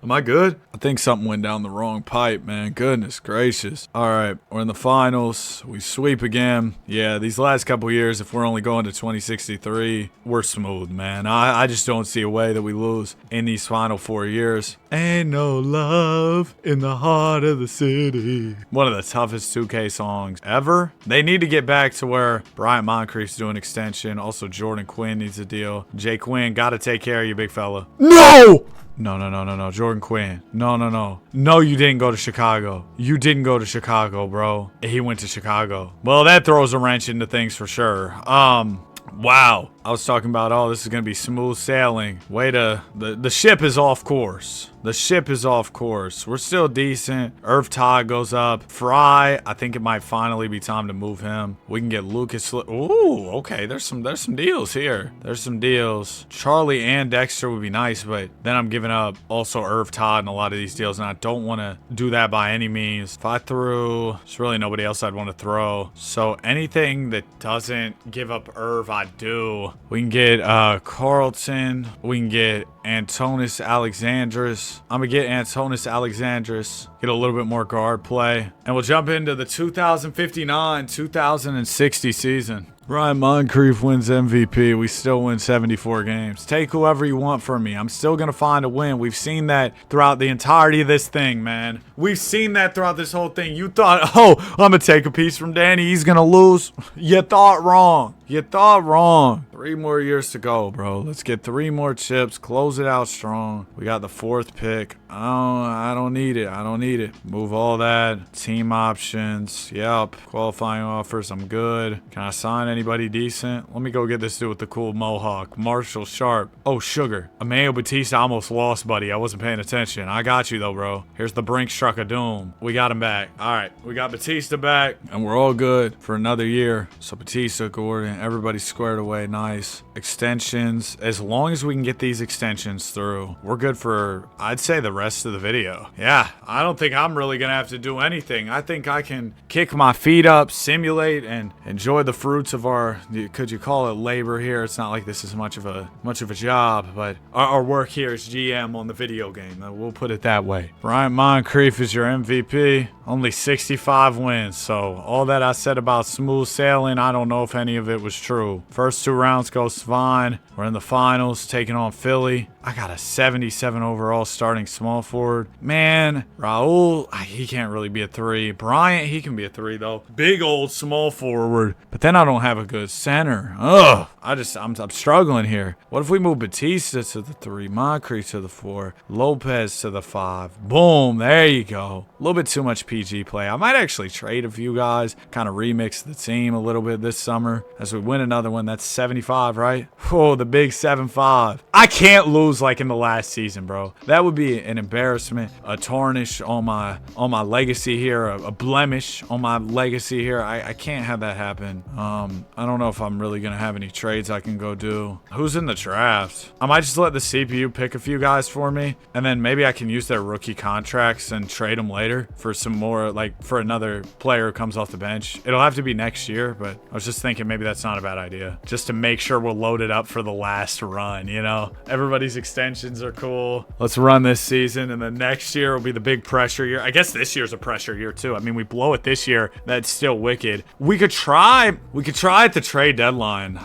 am I good? I think something went down the wrong pipe, man. Goodness gracious. All right, we're in the finals. We sweep again. Yeah, these last couple years, if we're only going to 2063, we're smooth, man. I just don't see a way that we lose in these final 4 years. Ain't no love in the heart of the city. One of the toughest 2K songs ever. They need to get back to where Bryant Moncrief Moncrief's doing extension. Also, Jordan Quinn needs a deal. Jay Quinn, got to take care of you, big fella. No! No. Jordan Quinn. No. No, you didn't go to Chicago. You didn't go to Chicago, bro. He went to Chicago. Well, that throws a wrench into things for sure. Wow. I was talking about, oh, this is going to be smooth sailing. The ship is off course. The ship is off course. We're still decent. Irv Todd goes up. Fry, I think it might finally be time to move him. We can get Lucas. Ooh, okay. There's some deals here. There's some deals. Charlie and Dexter would be nice, but then I'm giving up also Irv Todd in a lot of these deals, and I don't want to do that by any means. If I threw, there's really nobody else I'd want to throw. So anything that doesn't give up Irv, I do. We can get Carlton. We can get Antonis Alexandris. I'm going to get Antonis Alexandris. Get a little bit more guard play. And we'll jump into the 2059-2060 season. Ryan Moncrief wins MVP. We still win 74 games. Take whoever you want from me. I'm still going to find a win. We've seen that throughout the entirety of this thing, man. We've seen that throughout this whole thing. You thought, oh, I'm going to take a piece from Danny. He's going to lose. You thought wrong. You thought wrong. 3 more years to go, bro. Let's get 3 more chips. Close it out strong. We got the 4th pick. I don't need it. I don't need it. Move all that. Team options. Yep. Qualifying offers. I'm good. Can I sign anybody decent? Let me go get this dude with the cool mohawk. Marshall Sharp. Oh, Sugar. Emmanuel Batista almost lost, buddy. I wasn't paying attention. I got you, though, bro. Here's the Brinks truck of doom. We got him back. All right. We got Batista back, and we're all good for another year. So Batista, Gordon, everybody's squared away. Nice. Extensions. As long as we can get these extensions through, we're good for, I'd say, the rest of the video. Yeah, I don't think I'm really gonna have to do anything. I think I can kick my feet up, simulate, and enjoy the fruits of our, could you call it labor here? It's not like this is much of a job, but our work here is GM on the video game. We'll put it that way. Ryan Moncrief is your MVP. Only 65 wins, so all that I said about smooth sailing, I don't know if any of it was true. First 2 rounds goes fine. We're in the finals, taking on Philly. I got a 77 overall starting small forward. Man, Raul, he can't really be a 3. Bryant, he can be a 3, though. Big old small forward. But then I don't have a good center. Ugh. I'm struggling here. What if we move Batista to the 3, Moncrief to the 4, Lopez to the 5? Boom, there you go. A little bit too much PG play. I might actually trade a few guys, kind of remix the team a little bit this summer as we win another one. That's 75, right? Oh, the big 7-5. I can't lose like in the last season, bro. That would be an embarrassment, a tarnish on my legacy here, a blemish on my legacy here. I can't have that happen. I don't know if I'm really gonna have any trades I can go do. Who's in the draft? I might just let the CPU pick a few guys for me, and then maybe I can use their rookie contracts and trade them later for some more, like for another player who comes off the bench. It'll have to be next year, but I was just thinking maybe that's not a bad idea, just to make sure we're loaded up for the last run. You know, everybody's extensions are cool. Let's run this season, and then next year will be the big pressure year. I guess this year's a pressure year too. I mean, we blow it this year, that's still wicked. We could try at the trade deadline,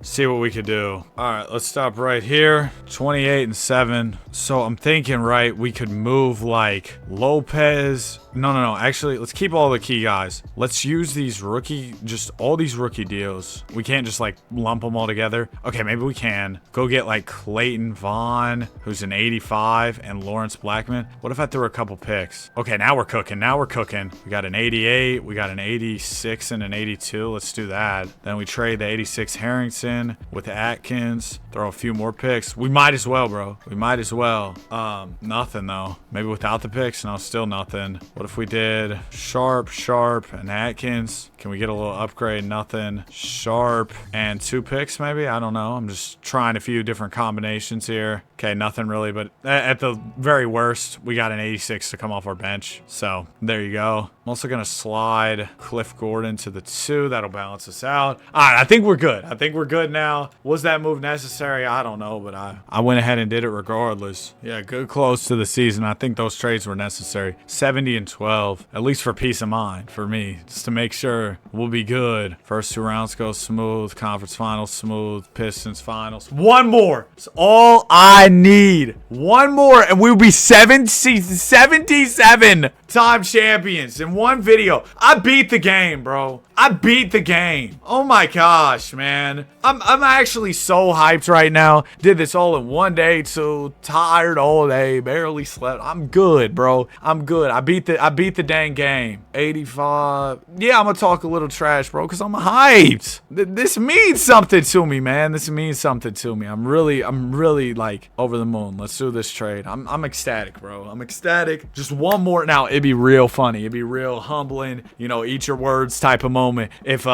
see what we could do. All right, let's stop right here. 28-7. So I'm thinking, right, we could move like Lopez. No. Actually, let's keep all the key guys. Let's use these all these rookie deals. We can't just like lump them all together. Okay, maybe we can. Go get like Clayton Vaughn, who's an 85, and Lawrence Blackman. What if I threw a couple picks? Okay, now we're cooking. We got an 88, we got an 86, and an 82. Let's do that. Then we trade the 86 Harrington with Atkins. Throw a few more picks. We might as well, bro. We might as well. Nothing though. Maybe without the picks? No, still nothing. What if we did Sharp, and Atkins? Can we get a little upgrade? Nothing. Sharp and 2 picks maybe? I don't know. I'm just trying a few different combinations here. Okay, nothing really, but at the very worst, we got an 86 to come off our bench. So there you go. I'm also going to slide Cliff Gordon to the 2. That'll balance us out. All right, I think we're good. I think we're good now. Was that move necessary? I don't know, but I went ahead and did it regardless. Yeah, good close to the season. I think those trades were necessary. 70-12, at least for peace of mind for me, just to make sure we'll be good. First 2 rounds go smooth. Conference finals smooth. Pistons finals. One more. It's all all I need. One more, and we'll be 77-time champions in one video. I beat the game, bro. I beat the game. Oh my gosh, man. I'm actually so hyped right now. Did this all in one day, too. Tired all day. Barely slept. I'm good, bro. I'm good. I beat the dang game. 85. Yeah, I'm gonna talk a little trash, bro, because I'm hyped. This means something to me, man. This means something to me. I'm really like over the moon. Let's do this trade. I'm ecstatic, bro. I'm ecstatic. Just one more. Now, it'd be real funny. It'd be real humbling. You know, eat your words type of moment if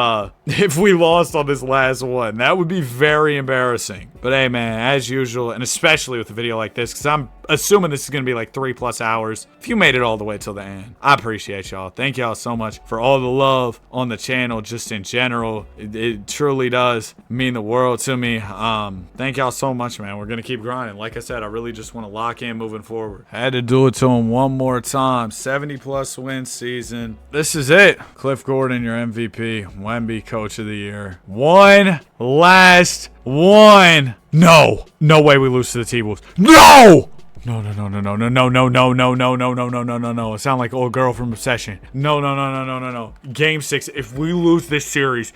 we lost on this last one. That would be very embarrassing. But hey, man, as usual, and especially with a video like this, because I'm assuming this is going to be like 3+ hours. If you made it all the way till the end, I appreciate y'all. Thank y'all so much for all the love on the channel, just in general. It truly does mean the world to me. Thank y'all so much, man. We're going to keep grinding. Like I said, I really just want to lock in moving forward. Had to do it to him one more time. 70+ win season. This is it. Cliff Gordon, your MVP. Wemby, Coach of the Year. One last one. No way we lose to the T-Wolves. No. No. It sound like old girl from Obsession. No. Game 6. If we lose this series.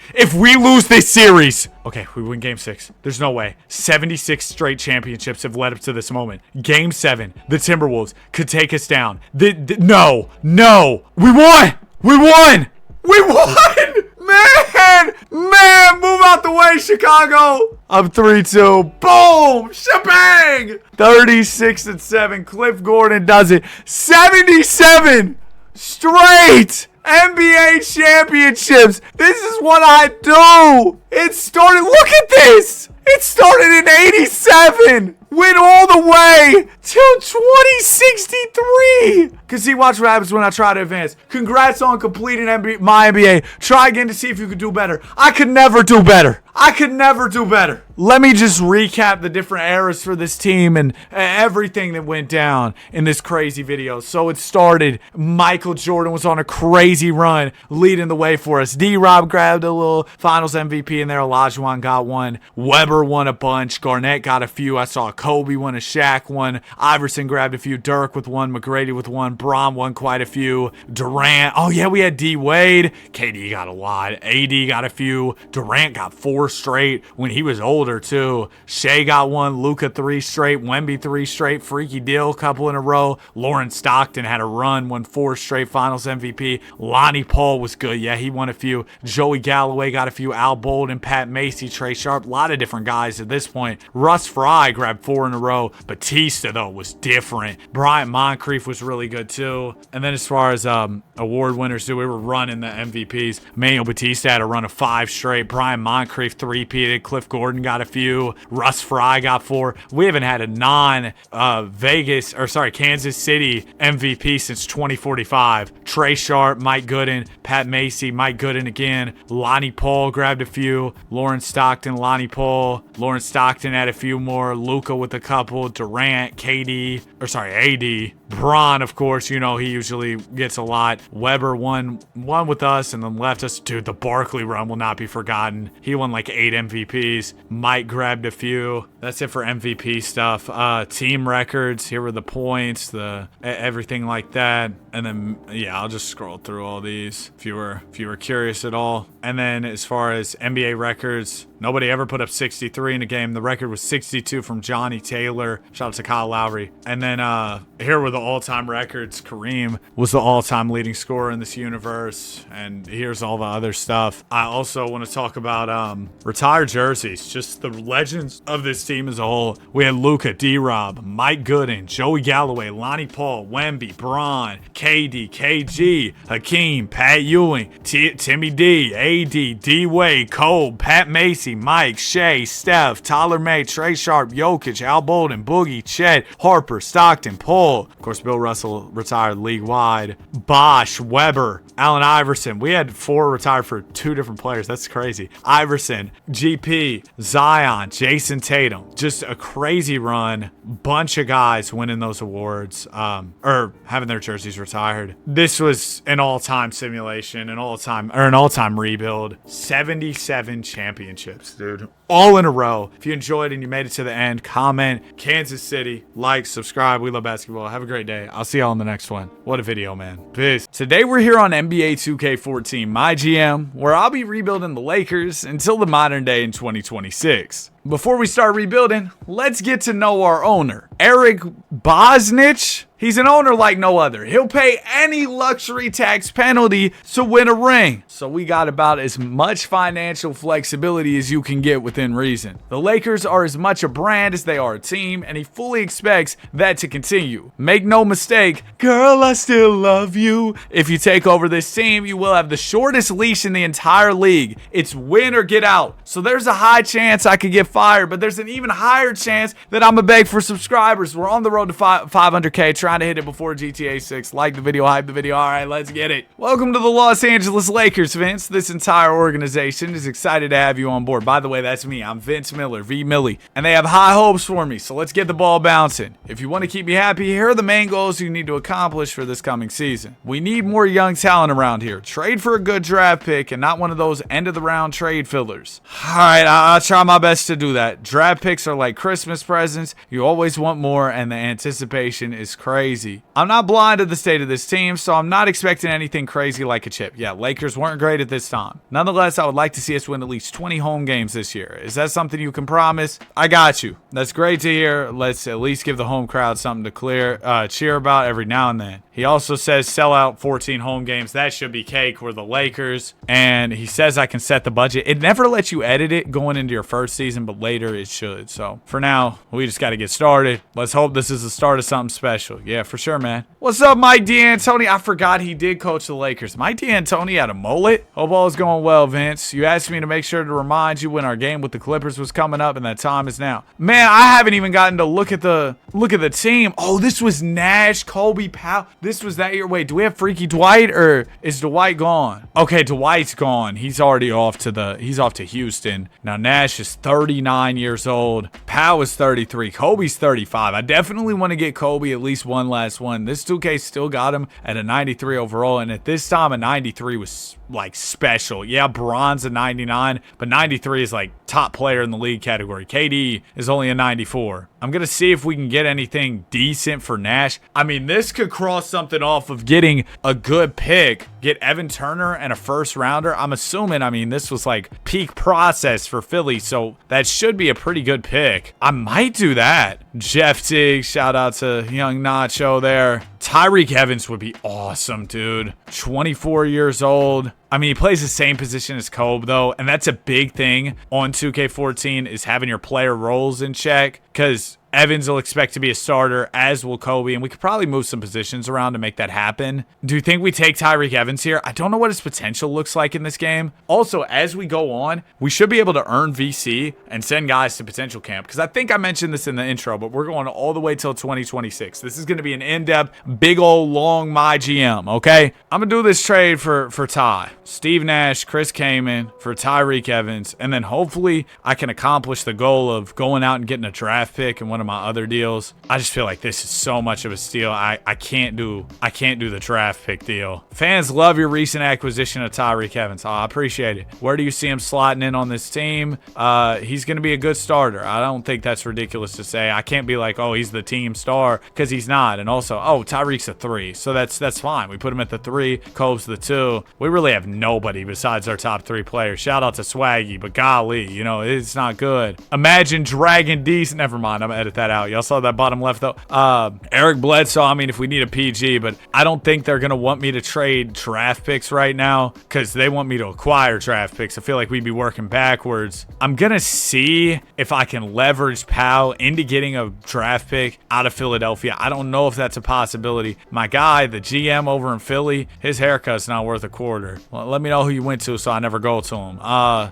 Okay, we win game 6. There's no way. 76 straight championships have led up to this moment. Game 7. The Timberwolves could take us down. No. We won. Man, move out the way, Chicago. I'm 3-2. Boom, shebang. 36-7. Cliff Gordon does it. 77 straight NBA championships. This is what I do. It started. Look at this. It started in 87. Went all the way till 2063. Cause see, watch what happens when I try to advance. Congrats on completing MyNBA. Try again to see if you could do better. I could never do better. Let me just recap the different eras for this team and everything that went down in this crazy video. So it started, Michael Jordan was on a crazy run, leading the way for us. D-Rob grabbed a little finals MVP in there. Olajuwon got one. Weber won a bunch. Garnett got a few. I saw Kobe won a, Shaq won. Iverson grabbed a few. Dirk with one. McGrady with one. Bron won quite a few. Durant. Oh, yeah, we had D-Wade. KD got a lot. AD got a few. Durant got 4 straight when he was older, too. Shea got one. Luka 3 straight. Wemby 3 straight. Freaky Dill couple in a row. Lawrence Stockton had a run. Won 4 straight finals MVP. Lonnie Paul was good. Yeah, he won a few. Joey Galloway got a few. Al Bolden, Pat Macy, Trey Sharp. A lot of different guys at this point. Russ Fry grabbed 4 in a row. Batista, though, was different. Bryant Moncrief was really good, too. And then as far as award winners, too, we were running the MVPs. Emmanuel Batista had a run of 5 straight. Brian Moncrief 3-peated. Cliff Gordon got a few. Russ Fry got 4. We haven't had a Kansas City MVP since 2045. Trey Sharp, Mike Gooden, Pat Macy, Mike Gooden again. Lonnie Paul grabbed a few. Lawrence Stockton, Lonnie Paul. Lawrence Stockton had a few more. Luka with a couple. Durant, AD. Bron, of course, you know, he usually gets a lot. Weber won with us and then left us. Dude, the Barkley run will not be forgotten. He won like 8 MVPs. Mike grabbed a few. That's it for MVP stuff. Team records. Here were the points, everything like that. And then, yeah, I'll just scroll through all these if you were curious at all. And then as far as NBA records, nobody ever put up 63 in a game. The record was 62 from Johnny Taylor. Shout out to Kyle Lowry. And then here were the all-time records. Kareem was the all-time leading scorer in this universe. And here's all the other stuff. I also want to talk about retired jerseys. Just the legends of this team as a whole. We had Luka, D-Rob, Mike Gooden, Joey Galloway, Lonnie Paul, Wemby, Bron, KD, KG, Hakeem, Pat Ewing, Timmy D, AD, D-Wade, Cole, Pat Macy, Mike, Shea, Steph, Tyler May, Trey Sharp, Jokic, Al Bolden, Boogie, Chet, Harper, Stockton, Paul, course, Bill Russell retired league-wide. Bosh, Weber, Allen Iverson. We had 4 retired for 2 different players. That's crazy. Iverson, GP, Zion, Jason Tatum. Just a crazy run. Bunch of guys winning those awards, or having their jerseys retired. This was an all-time simulation, an all-time rebuild. 77 championships, dude. All in a row. If you enjoyed and you made it to the end, comment Kansas City, like, subscribe. We love basketball. Have a great day. I'll see y'all in the next one. What a video, man. Peace. Today we're here on NBA 2K14 MyGM, where I'll be rebuilding the Lakers until the modern day in 2026. Before we start rebuilding, let's get to know our owner, Eric Bosnich. He's an owner like no other. He'll pay any luxury tax penalty to win a ring. So we got about as much financial flexibility as you can get within reason. The Lakers are as much a brand as they are a team, and he fully expects that to continue. Make no mistake, girl, I still love you. If you take over this team, you will have the shortest leash in the entire league. It's win or get out. So there's a high chance I could get fired, but there's an even higher chance that I'm gonna beg for subscribers. We're on the road to 500K, trying to hit it before GTA 6. Like the video, hype the video. All right, let's get it. Welcome to the Los Angeles Lakers, Vince. This entire organization is excited to have you on board. By the way, that's me. I'm Vince Miller, V Millie, and they have high hopes for me, so let's get the ball bouncing. If you want to keep me happy, here are the main goals you need to accomplish for this coming season. We need more young talent around here. Trade for a good draft pick and not one of those end-of-the-round trade fillers. All right, I'll try my best to do that. Draft picks are like Christmas presents. You always want more, and the anticipation is crazy. I'm not blind to the state of this team, so I'm not expecting anything crazy like a chip. Yeah, Lakers weren't great at this time. Nonetheless, I would like to see us win at least 20 home games this year. Is that something you can promise? I got you. That's great to hear. Let's at least give the home crowd something to cheer about every now and then. He also says sell out 14 home games. That should be cake. We're the Lakers. And he says I can set the budget. It never lets you edit it going into your first season, but later it should. So for now, we just got to get started. Let's hope this is the start of something special. Yeah, for sure, man. What's up, Mike D'Antoni? I forgot he did coach the Lakers. Mike D'Antoni had a mullet? Hope all is going well, Vince. You asked me to make sure to remind you when our game with the Clippers was coming up, and that time is now. Man, I haven't even gotten to look at the team. Oh, this was Nash, Kobe, Powell. This was that year. Wait, do we have Freaky Dwight, or is Dwight gone? Okay, Dwight's gone. He's already off to Houston. Now Nash is 39 years old. Powell is 33. Kobe's 35. I definitely want to get Kobe at least one last one. This 2K still got him at a 93 overall, and at this time a 93 was like special. Yeah, bronze a 99, but 93 is like top player in the league category. KD is only a 94. I'm gonna see if we can get anything decent for Nash. I mean, this could cross something off of getting a good pick, get Evan Turner and a first rounder. I'm assuming, I mean, this was like peak process for Philly, so that should be a pretty good pick. I might do that. Jeff Teague, shout out to young Nacho there. Tyreek Evans would be awesome, dude. 24 years old. I mean, he plays the same position as Kobe, though, and that's a big thing on 2K14 is having your player roles in check, because Evans will expect to be a starter, as will Kobe, and we could probably move some positions around to make that happen. Do you think we take Tyreek Evans here? I don't know what his potential looks like in this game. Also, as we go on, we should be able to earn VC and send guys to potential camp, because I think I mentioned this in the intro, but we're going all the way till 2026. This is going to be an in-depth, big old long MyGM, okay? I'm going to do this trade for Ty. Steve Nash, Chris Kaman for Tyreek Evans, and then hopefully I can accomplish the goal of going out and getting a draft pick and one of my other deals. I just feel like this is so much of a steal. I can't do the draft pick deal. Fans love your recent acquisition of Tyreek Evans. Oh, I appreciate it. Where do you see him slotting in on this team? He's going to be a good starter. I don't think that's ridiculous to say. I can't be like, oh, he's the team star, because he's not. And also, oh, Tyreek's a 3, so that's fine. We put him at the 3, Cove's the 2. We really have nobody besides our top 3 players. Shout out to Swaggy, but golly, you know, it's not good. Imagine Dragon D's. Never mind, I'm gonna edit that out. Y'all saw that bottom left though. Eric Bledsoe, I mean, if we need a PG, but I don't think they're gonna want me to trade draft picks right now, because they want me to acquire draft picks. I feel like we'd be working backwards. I'm gonna see if I can leverage Powell into getting a draft pick out of Philadelphia. I don't know if that's a possibility. My guy, the GM over in Philly, his haircut's not worth a quarter. Well, let me know who you went to so I never go to him.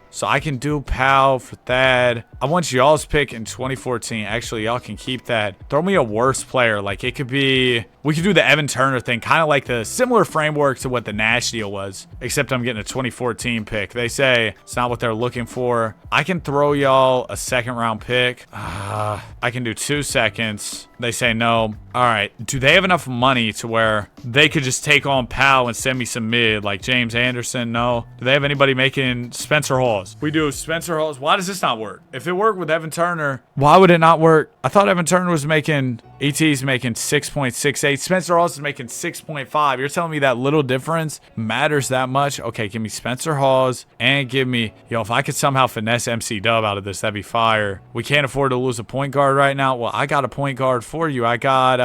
So I can do Powell for Thad. I want y'all's pick in 2014. Actually, Actually, y'all can keep that. Throw me a worse player. Like, it could be... We could do the Evan Turner thing, kind of like the similar framework to what the Nash deal was, except I'm getting a 2014 pick. They say it's not what they're looking for. I can throw y'all a second-round pick. I can do 2 seconds. They say no. All right. Do they have enough money to where they could just take on Powell and send me some mid, like James Anderson? No. Do they have anybody making Spencer Hawes? We do Spencer Hawes. Why does this not work? If it worked with Evan Turner, why would it not work? I thought Evan Turner was making... ET's making 6.68. Spencer Hawes is making 6.5. You're telling me that little difference matters that much? Okay, give me Spencer Hawes and give me... Yo, if I could somehow finesse MC Dub out of this, that'd be fire. We can't afford to lose a point guard right now. Well, I got a point guard for you. I got...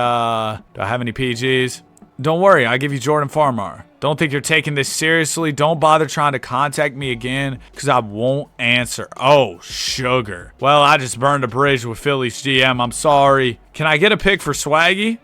Do I have any PGs? Don't worry, I'll give you Jordan Farmar. Don't think you're taking this seriously. Don't bother trying to contact me again because I won't answer. Oh, sugar. Well, I just burned a bridge with Philly's GM. I'm sorry. Can I get a pick for Swaggy?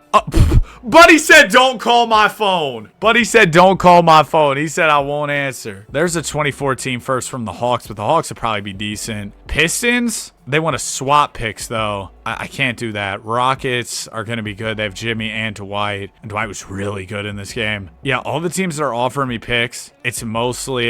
Buddy said don't call my phone. Buddy said don't call my phone. He said I won't answer. There's a 2014 first from the Hawks, but the Hawks would probably be decent. Pistons? They want to swap picks, though. I can't do that. Rockets are going to be good. They have Jimmy and Dwight. And Dwight was really good in this game. Yeah, all the teams that are offering me picks, it's mostly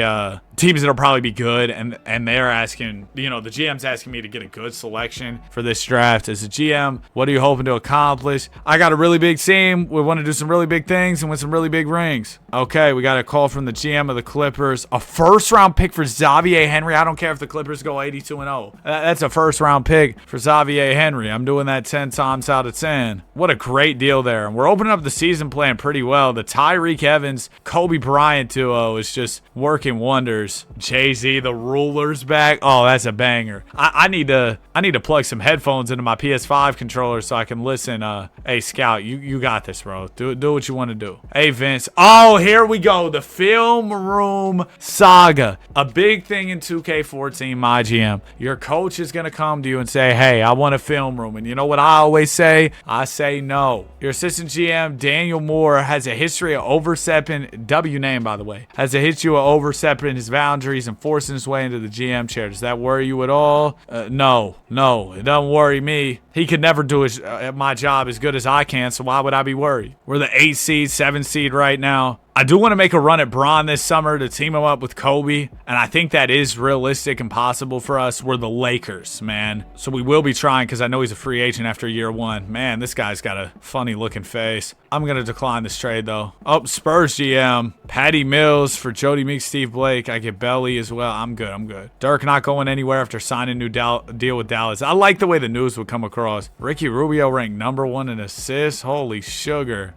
teams that'll probably be good. And they're asking, you know, the GM's asking me to get a good selection for this draft. As a GM, what are you hoping to accomplish? I got a really big team. We want to do some really big things and win some really big rings. Okay, we got a call from the GM of the Clippers. A first-round pick for Xavier Henry. I don't care if the Clippers go 82-0. That's a first-round pick for Xavier Henry. I'm doing that 10 times out of 10. What a great deal there. And we're opening up the season playing pretty well. The Tyreek Evans, Kobe Bryant duo is just working wonders. Jay-Z, the ruler's back. Oh, that's a banger. I need to plug some headphones into my PS5 controller so I can listen. Hey, Scout, you got this, bro. Do what you want to do. Hey, Vince. Oh, here we go. The film room saga. A big thing in 2K14 MyGM. Your coach is going to come to you and say, hey, I want a film room. And you know what I always say? I say no. Your assistant GM, Daniel Moore, has a history of overstepping, W name, by the way, has a history of overstepping his boundaries and forcing his way into the GM chair. Does that worry you at all? No, it doesn't worry me. He could never do my job as good as I can, so why would I be worried? We're the 8 seed, 7 seed right now. I do want to make a run at Bron this summer to team him up with Kobe, and I think that is realistic and possible for us. We're the Lakers, man. So we will be trying because I know he's a free agent after year 1. Man, this guy's got a funny looking face. I'm going to decline this trade, though. Oh, Spurs GM. Patty Mills for Jody Meeks, Steve Blake. I get Belly as well. I'm good. Dirk not going anywhere after signing a new deal with Dallas. I like the way the news would come across. Ricky Rubio ranked #1 in assists. Holy sugar.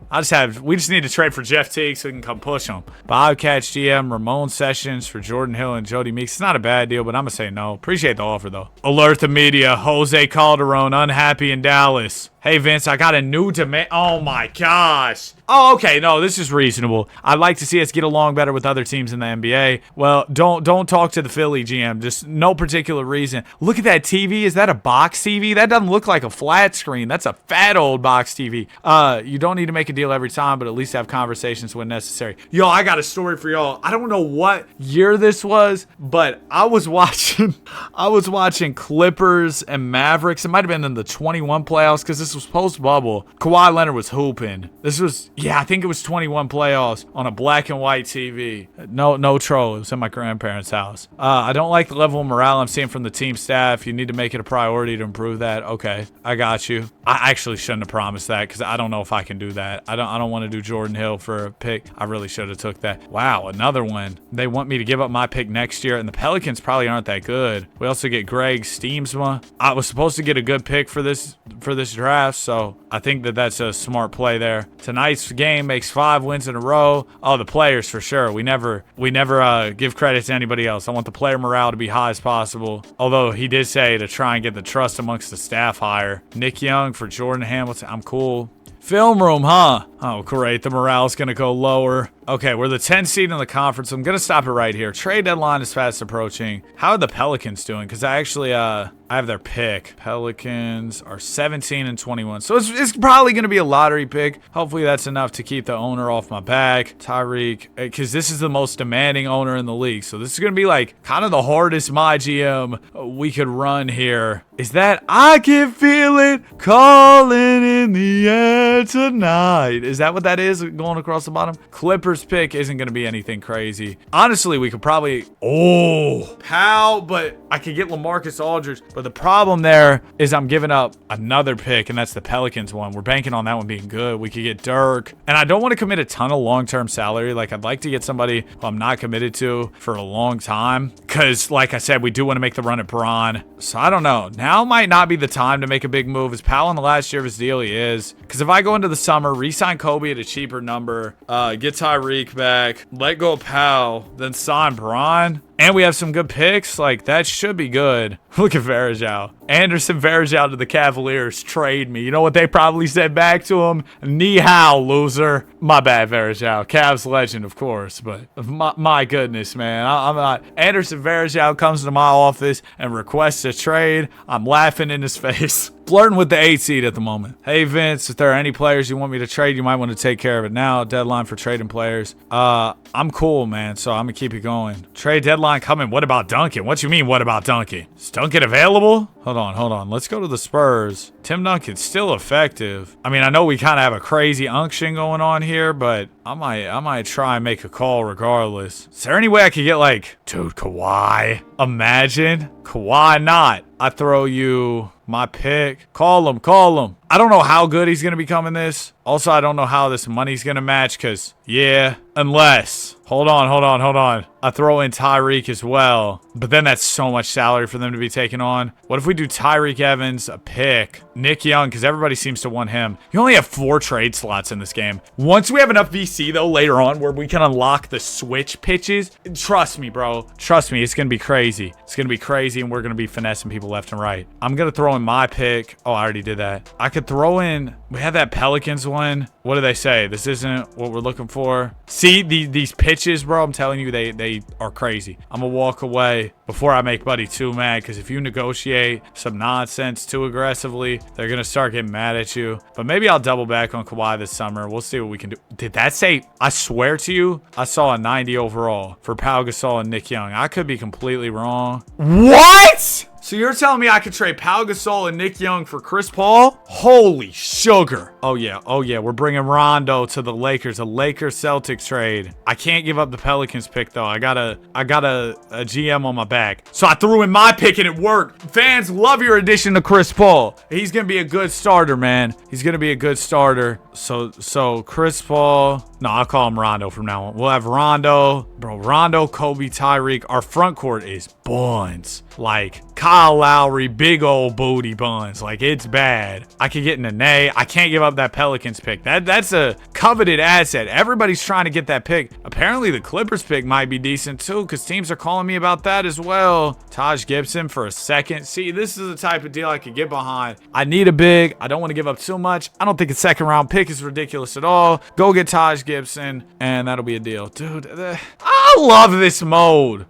We just need to trade for Jeff Teague so we can come push him. Bobcats GM, Ramon Sessions for Jordan Hill and Jody Meeks. It's not a bad deal, but I'm going to say no. Appreciate the offer, though. Alert the media. Jose Calderon, unhappy in Dallas. Hey, Vince, I got a new demand. Oh, my gosh. Oh, okay. No, this is reasonable. I'd like to see us get along better with other teams in the NBA. Well, don't talk to the Philly GM. Just no particular reason. Look at that TV. Is that a box TV? That doesn't look like a flat screen. That's a fat old box TV. You don't need to make a deal every time, but at least have conversations when necessary. Yo, I got a story for y'all. I don't know what year this was, but I was watching Clippers and Mavericks. It might have been in the 21 playoffs because this was post-bubble. Kawhi Leonard was hooping. I think it was 21 playoffs on a black and white TV. No troll. It was in my grandparents' house. I don't like the level of morale I'm seeing from the team staff. You need to make it a priority to improve that. Okay, I got you. I actually shouldn't have promised that because I don't know if I can do that. I don't want to do Jordan Hill for a pick. I really should have took that. Wow, another one. They want me to give up my pick next year, and the Pelicans probably aren't that good. We also get Greg Steamsma. I was supposed to get a good pick for this draft, so I think that's a smart play there. Tonight's game makes 5 wins in a row. Oh, the players for sure. We never give credit to anybody else. I want the player morale to be high as possible. Although he did say to try and get the trust amongst the staff higher. Nick Young for Jordan Hamilton. I'm cool. Film room, huh? Oh, great. The morale's going to go lower. Okay, we're the 10th seed in the conference. I'm going to stop it right here. Trade deadline is fast approaching. How are the Pelicans doing? Because I actually, I have their pick. Pelicans are 17 and 21. So it's probably going to be a lottery pick. Hopefully that's enough to keep the owner off my back. Tyreek, because this is the most demanding owner in the league. So this is going to be like kind of the hardest MyGM we could run here. Is that I can feel it calling in the air tonight? Is that what that is going across the bottom? Clippers pick isn't going to be anything crazy. Honestly, we could probably, Powell, but I could get LaMarcus Aldridge. But the problem there is I'm giving up another pick, and that's the Pelicans one. We're banking on that one being good. We could get Dirk. And I don't want to commit a ton of long-term salary. Like, I'd like to get somebody who I'm not committed to for a long time. Because, like I said, we do want to make the run at Bron. So I don't know. Now might not be the time to make a big move. Is Powell in the last year of his deal? He is. Because if I go into the summer, re-sign Kobe at a cheaper number, get Tyreek back, let go of Powell, then sign Bron, and we have some good picks, like, that should be good. Look at Varejao. Anderson Varejao to the Cavaliers. Trade me. You know what they probably said back to him? Ni hao, loser. My bad, Varejao. Cavs legend, of course, but my goodness, man. I'm not. Anderson Varejao comes to my office and requests a trade. I'm laughing in his face. Flirting with the 8 seed at the moment. Hey, Vince, if there are any players you want me to trade, you might want to take care of it now. Deadline for trading players. I'm cool, man, so I'm going to keep it going. Trade deadline coming. What about Duncan? What you mean, what about Duncan? Is Duncan available? Hold on. Let's go to the Spurs. Tim Duncan's still effective. I mean, I know we kind of have a crazy unction going on here, but I might try and make a call regardless. Is there any way I could get, like, dude, Kawhi? Imagine. Kawhi not. I throw you my pick. Call him. I don't know how good he's going to become in this. Also, I don't know how this money's going to match because, unless. Hold on. I throw in Tyreek as well. But then that's so much salary for them to be taking on. What if we do Tyreek Evans, a pick, Nick Young, because everybody seems to want him. You only have 4 trade slots in this game. Once we have enough VC, though, later on, where we can unlock the switch pitches, trust me, bro. Trust me, it's going to be crazy. It's going to be crazy, and we're going to be finessing people left and right. I'm going to throw in my pick. Oh, I already did that. I could throw in, we had that Pelicans one. What do they say? This isn't what we're looking for. See, these pitches, bro, I'm telling you, they are crazy. I'm going to walk away before I make Buddy too mad, because if you negotiate some nonsense too aggressively, they're going to start getting mad at you. But maybe I'll double back on Kawhi this summer. We'll see what we can do. Did that say, I swear to you, I saw a 90 overall for Pau Gasol and Nick Young. I could be completely wrong. What? So you're telling me I could trade Pau Gasol and Nick Young for Chris Paul? Holy sugar. Oh yeah. We're bringing Rondo to the Lakers. A Lakers-Celtics trade. I can't give up the Pelicans pick, though. I got a GM on my back. So I threw in my pick and it worked. Fans, love your addition to Chris Paul. He's going to be a good starter, man. He's going to be a good starter. So Chris Paul. No, I'll call him Rondo from now on. We'll have Rondo. Bro, Rondo, Kobe, Tyreek. Our front court is buns. Like, Kyle Lowry, big old booty buns. Like, it's bad. I could get an A. I can't give up that Pelicans pick. That's a coveted asset. Everybody's trying to get that pick. Apparently, the Clippers pick might be decent, too, because teams are calling me about that as well. Taj Gibson for a second. See, this is the type of deal I could get behind. I need a big. I don't want to give up too much. I don't think a second-round pick is ridiculous at all. Go get Taj Gibson, and that'll be a deal. Dude, I love this mode.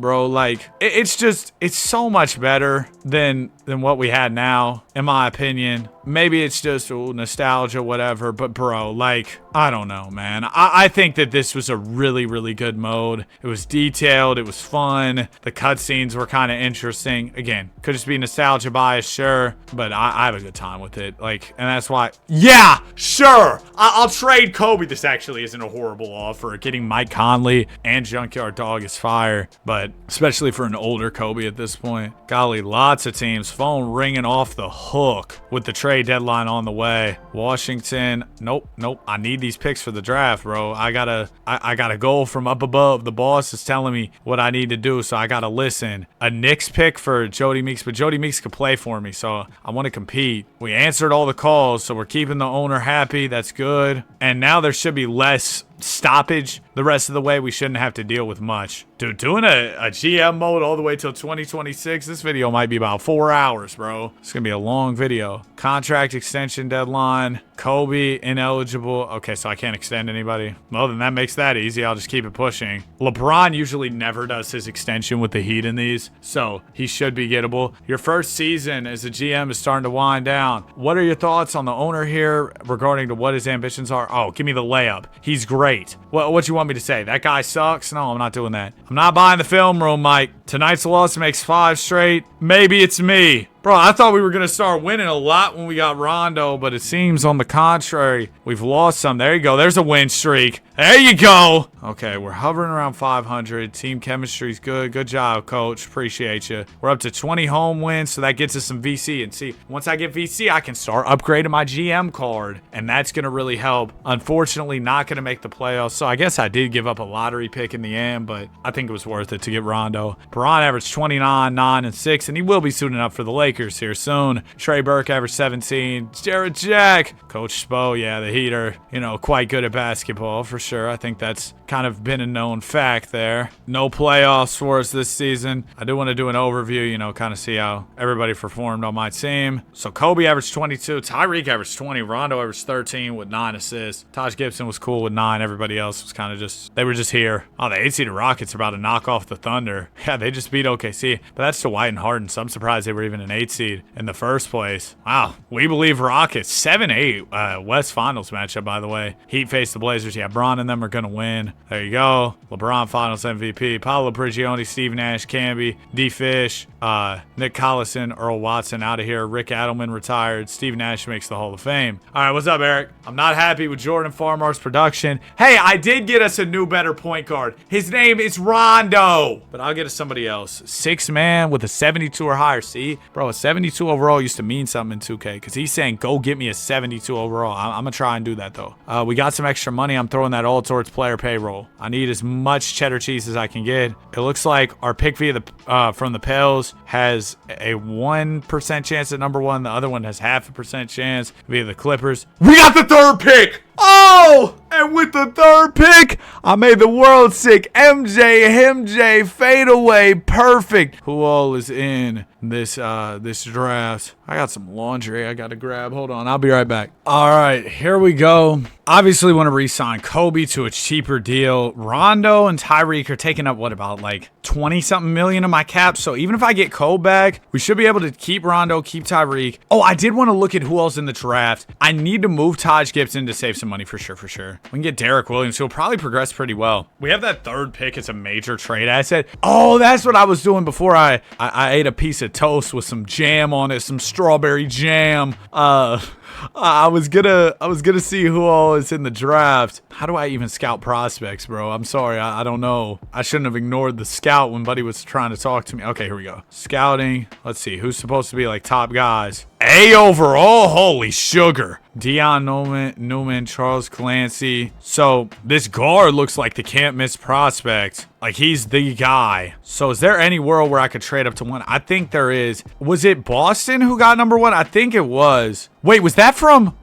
Bro. Like, it's so much better than what we had now, in my opinion. Maybe it's just nostalgia, whatever, but bro, like, I don't know, man. I think that this was a really, really good mode. It was detailed. It was fun. The cutscenes were kind of interesting. Again, could just be nostalgia bias, sure, but I have a good time with it. Like, and that's why, yeah, sure. I'll trade Kobe. This actually isn't a horrible offer. Getting Mike Conley and Junkyard Dog is fire, but especially for an older Kobe at this point. Golly, lots of teams. Phone ringing off the hook with the trade deadline on the way. Washington, nope. I need these picks for the draft, bro. I got a goal from up above. The boss is telling me what I need to do, so I gotta listen. A Knicks pick for Jody Meeks, but Jody Meeks could play for me, so I want to compete. We answered all the calls, so we're keeping the owner happy. That's good. And now there should be less stoppage the rest of the way, we shouldn't have to deal with much. Dude, doing a GM mode all the way till 2026, this video might be about 4 hours, bro. It's gonna be a long video. Contract extension deadline. Kobe ineligible. Okay, so I can't extend anybody. Well, then that makes that easy. I'll just keep it pushing. LeBron usually never does his extension with the Heat in these, so he should be gettable. Your first season as a GM is starting to wind down. What are your thoughts on the owner here regarding to what his ambitions are? Oh, give me the layup. He's great. What you want me to say? That guy sucks? No, I'm not doing that. I'm not buying the film room, Mike. Tonight's loss makes 5 straight. Maybe it's me. Bro, I thought we were going to start winning a lot when we got Rondo, but it seems on the contrary, we've lost some. There you go. There's a win streak. There you go. Okay, we're hovering around 500. Team chemistry's good. Good job, coach. Appreciate you. We're up to 20 home wins, so that gets us some VC. And see, once I get VC, I can start upgrading my GM card, and that's going to really help. Unfortunately, not going to make the playoffs, so I guess I did give up a lottery pick in the end, but I think it was worth it to get Rondo. Braun averaged 29, 9, and 6, and he will be suiting up for the Lakers here soon. Trey Burke averaged 17. Jared Jack. Coach Spo, yeah, the Heater, you know, quite good at basketball for sure. I think that's kind of been a known fact there. No playoffs for us this season. I do want to do an overview, you know, kind of see how everybody performed on my team. So Kobe averaged 22. Tyreek averaged 20. Rondo averaged 13 with 9 assists. Taj Gibson was cool with 9. Everybody else was kind of just, they were just here. Oh, the 8-seeded Rockets are about to knock off the Thunder. Yeah, they just beat OKC, but that's to White and Harden, so I'm surprised they were even an 8-seed in the first place. Wow, we believe Rockets. 7-8 West Finals matchup, by the way. Heat face the Blazers. Yeah, Bron and them are going to win. There you go. LeBron Finals MVP. Paolo Prigioni, Steve Nash, Camby, D. Fish, Nick Collison, Earl Watson out of here. Rick Adelman retired. Steve Nash makes the Hall of Fame. All right, what's up, Eric? I'm not happy with Jordan Farmar's production. Hey, I did get us a new, better point guard. His name is Rondo, but I'll get us somebody else. 6-man with a 72 or higher. See, bro, a 72 overall used to mean something in 2K because he's saying, go get me a 72 overall. I'm going to try and do that, though. We got some extra money. I'm throwing that all towards player payroll. I need as much cheddar cheese as I can get. It looks like our pick via the from the Pels has a 1% chance at number 1. The other one has 0.5% chance via the Clippers. We got the 3rd pick. Oh, and with the 3rd pick, I made the world sick. MJ, fadeaway, perfect. Who all is in this draft? I got some laundry I got to grab. Hold on, I'll be right back. All right, here we go. Obviously want to re-sign Kobe to a cheaper deal. Rondo and Tyreek are taking up, what, about like 20-something million of my cap. So even if I get Kobe back, we should be able to keep Rondo, keep Tyreek. Oh, I did want to look at who else in the draft. I need to move Taj Gibson to save some money for sure. We can get Derek Williams, who'll probably progress pretty well. We have that 3rd pick. It's a major trade asset. Oh, that's what I was doing before I ate a piece of toast with some jam on it, some strawberry jam. I was gonna see who all is in the draft. How do I even scout prospects, bro? I'm sorry, I don't know. I shouldn't have ignored the scout when Buddy was trying to talk to me. Okay, here we go. Scouting. Let's see who's supposed to be like top guys. A overall, holy sugar. Dion Newman, Charles Clancy. So this guard looks like the can't miss prospect. Like he's the guy. So is there any world where I could trade up to 1? I think there is. Was it Boston who got number 1? I think it was. Wait, was that from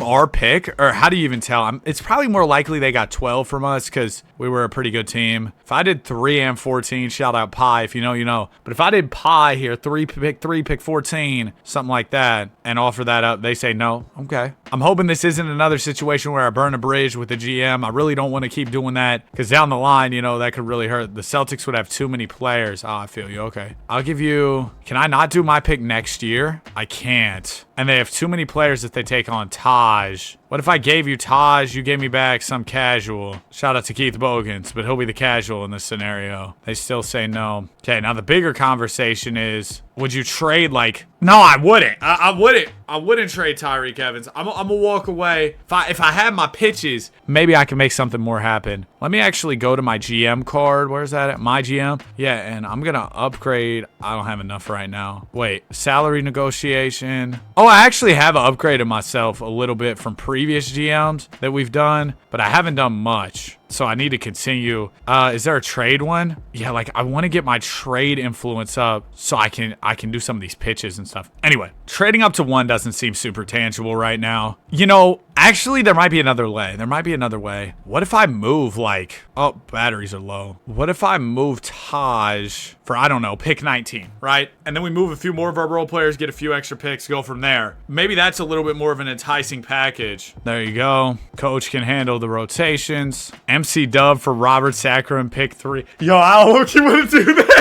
our pick? Or how do you even tell? It's probably more likely they got 12 from us because we were a pretty good team. If I did 3 and 14, shout out Pi. If you know, you know. But if I did Pi here, 3 pick 14, something like that, and offer that up, they say no. Okay. I'm hoping this isn't another situation where I burn a bridge with the GM. I really don't want to keep doing that because down the line, you know, that could really hurt. The Celtics would have too many players. Oh, I feel you. Okay. I'll give you... Can I not do my pick next year? I can't. And they have too many players if they take on Taj. What if I gave you Taj, you gave me back some casual? Shout out to Keith Bogans, but he'll be the casual in this scenario. They still say no. Okay, now the bigger conversation is, would you trade like... No, I wouldn't. I wouldn't trade Tyreek Evans. I'm gonna walk away. If I had my pitches, maybe I can make something more happen. Let me actually go to my GM card. Where's that at? MyGM? Yeah, and I'm gonna upgrade. I don't have enough right now. Wait, salary negotiation. Oh, I actually have upgraded myself a little bit from previous GMs that we've done, but I haven't done much. So I need to continue. Is there a trade one? Yeah, like I want to get my trade influence up so I can do some of these pitches and stuff. Anyway, trading up to 1 doesn't seem super tangible right now. You know, actually there might be another way. There might be another way. What if I move like, oh, batteries are low. What if I move Taj for, I don't know, pick 19, right? And then we move a few more of our role players, get a few extra picks, go from there. Maybe that's a little bit more of an enticing package. There you go. Coach can handle the rotations. MC Dub for Robert Sacrum, pick 3. Yo, I don't know if you want to do that.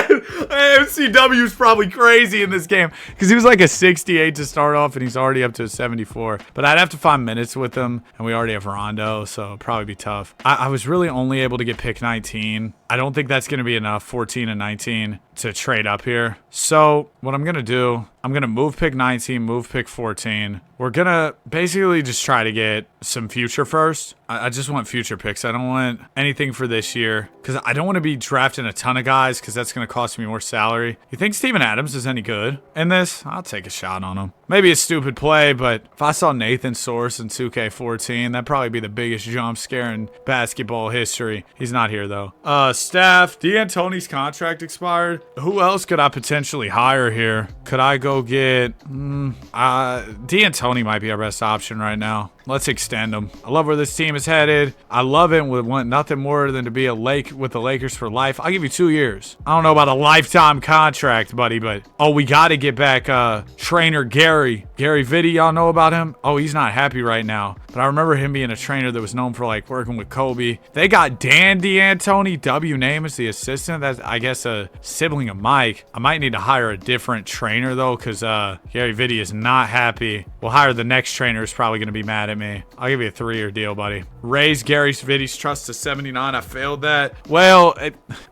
MCW is probably crazy in this game because he was like a 68 to start off and he's already up to a 74. But I'd have to find minutes with him and we already have Rondo, so it'd probably be tough. I was really only able to get pick 19. I don't think that's going to be enough, 14 and 19, to trade up here. So what I'm going to do, I'm going to move pick 19, move pick 14. We're going to basically just try to get some future first. I just want future picks. I don't want anything for this year because I don't want to be drafting a ton of guys because that's going to cost me more salary. You think Steven Adams is any good in this? I'll take a shot on him. Maybe a stupid play, but if I saw Nathan Source in 2K14, that'd probably be the biggest jump scare in basketball history. He's not here, though. Staff, D'Antoni's contract expired. Who else could I potentially hire here? Could I go get... D'Antoni might be our best option right now. Let's extend him. I love where this team is headed. I love it. We want nothing more than to be with the Lakers for life. I'll give you 2 years. I don't know about a lifetime contract, buddy, but oh, we got to get back trainer Gary Vitti. Y'all know about him? Oh, he's not happy right now. But I remember him being a trainer that was known for like working with Kobe. They got Dan D'Antoni, W name as the assistant. That's, I guess, a sibling of Mike. I might need to hire a different trainer though, because Gary Vitti is not happy. We'll hire the next trainer who's probably going to be mad at me. I'll give you a 3-year deal, buddy. Raise Gary Vitti's trust to 79. I failed that. Well,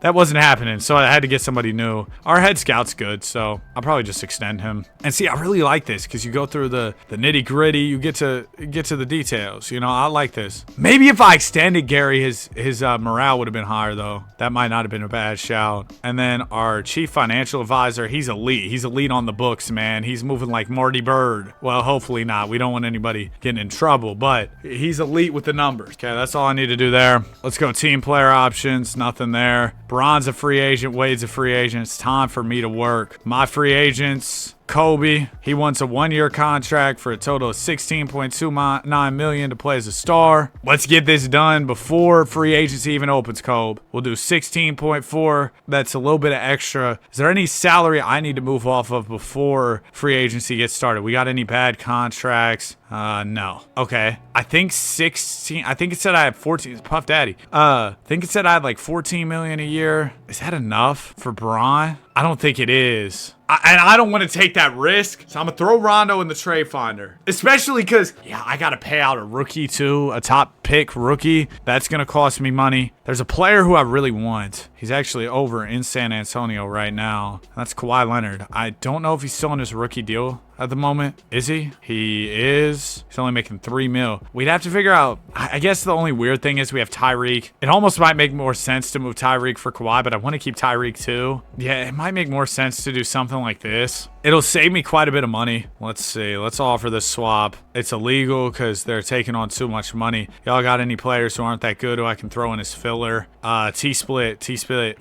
that wasn't happening, so I had to get somebody new. Our head scout's good, so I'll probably just extend him. And see, I really like this because you go through the nitty gritty. You get to the details. You know, I like this. Maybe if I extended Gary, his morale would have been higher though. That might not have been a bad shout. And then our chief financial advisor, he's elite. He's elite on the books, man. He's moving like Marty Bird. Well, hopefully not. We don't want anybody getting in trouble, but he's elite with the numbers. Okay, that's all I need to do there. Let's go team player options. Nothing there. Braun's a free agent. Wade's a free agent. It's time for me to work. My free agents... Kobe, he wants a 1-year contract for a total of $16.29 million to play as a star. Let's get this done before free agency even opens, Kobe. We'll do 16.4. That's a little bit of extra. Is there any salary I need to move off of before free agency gets started? We got any bad contracts? No. Okay. I think 16. I think it said I had 14. Puff Daddy. I think it said I had like 14 million a year. Is that enough for Braun? I don't think it is. And I don't want to take that risk. So I'm going to throw Rondo in the trade finder. Especially because, yeah, I got to pay out a rookie too. A top pick rookie. That's going to cost me money. There's a player who I really want. He's actually over in San Antonio right now. That's Kawhi Leonard. I don't know if he's still on his rookie deal at the moment. Is he? He is. He's only making $3 million. We'd have to figure out. I guess the only weird thing is we have Tyreek. It almost might make more sense to move Tyreek for Kawhi, but I want to keep Tyreek too. Yeah, it might make more sense to do something like this. It'll save me quite a bit of money. Let's see. Let's offer this swap. It's illegal because they're taking on too much money. Y'all got any players who aren't that good who I can throw in as filler? T-Split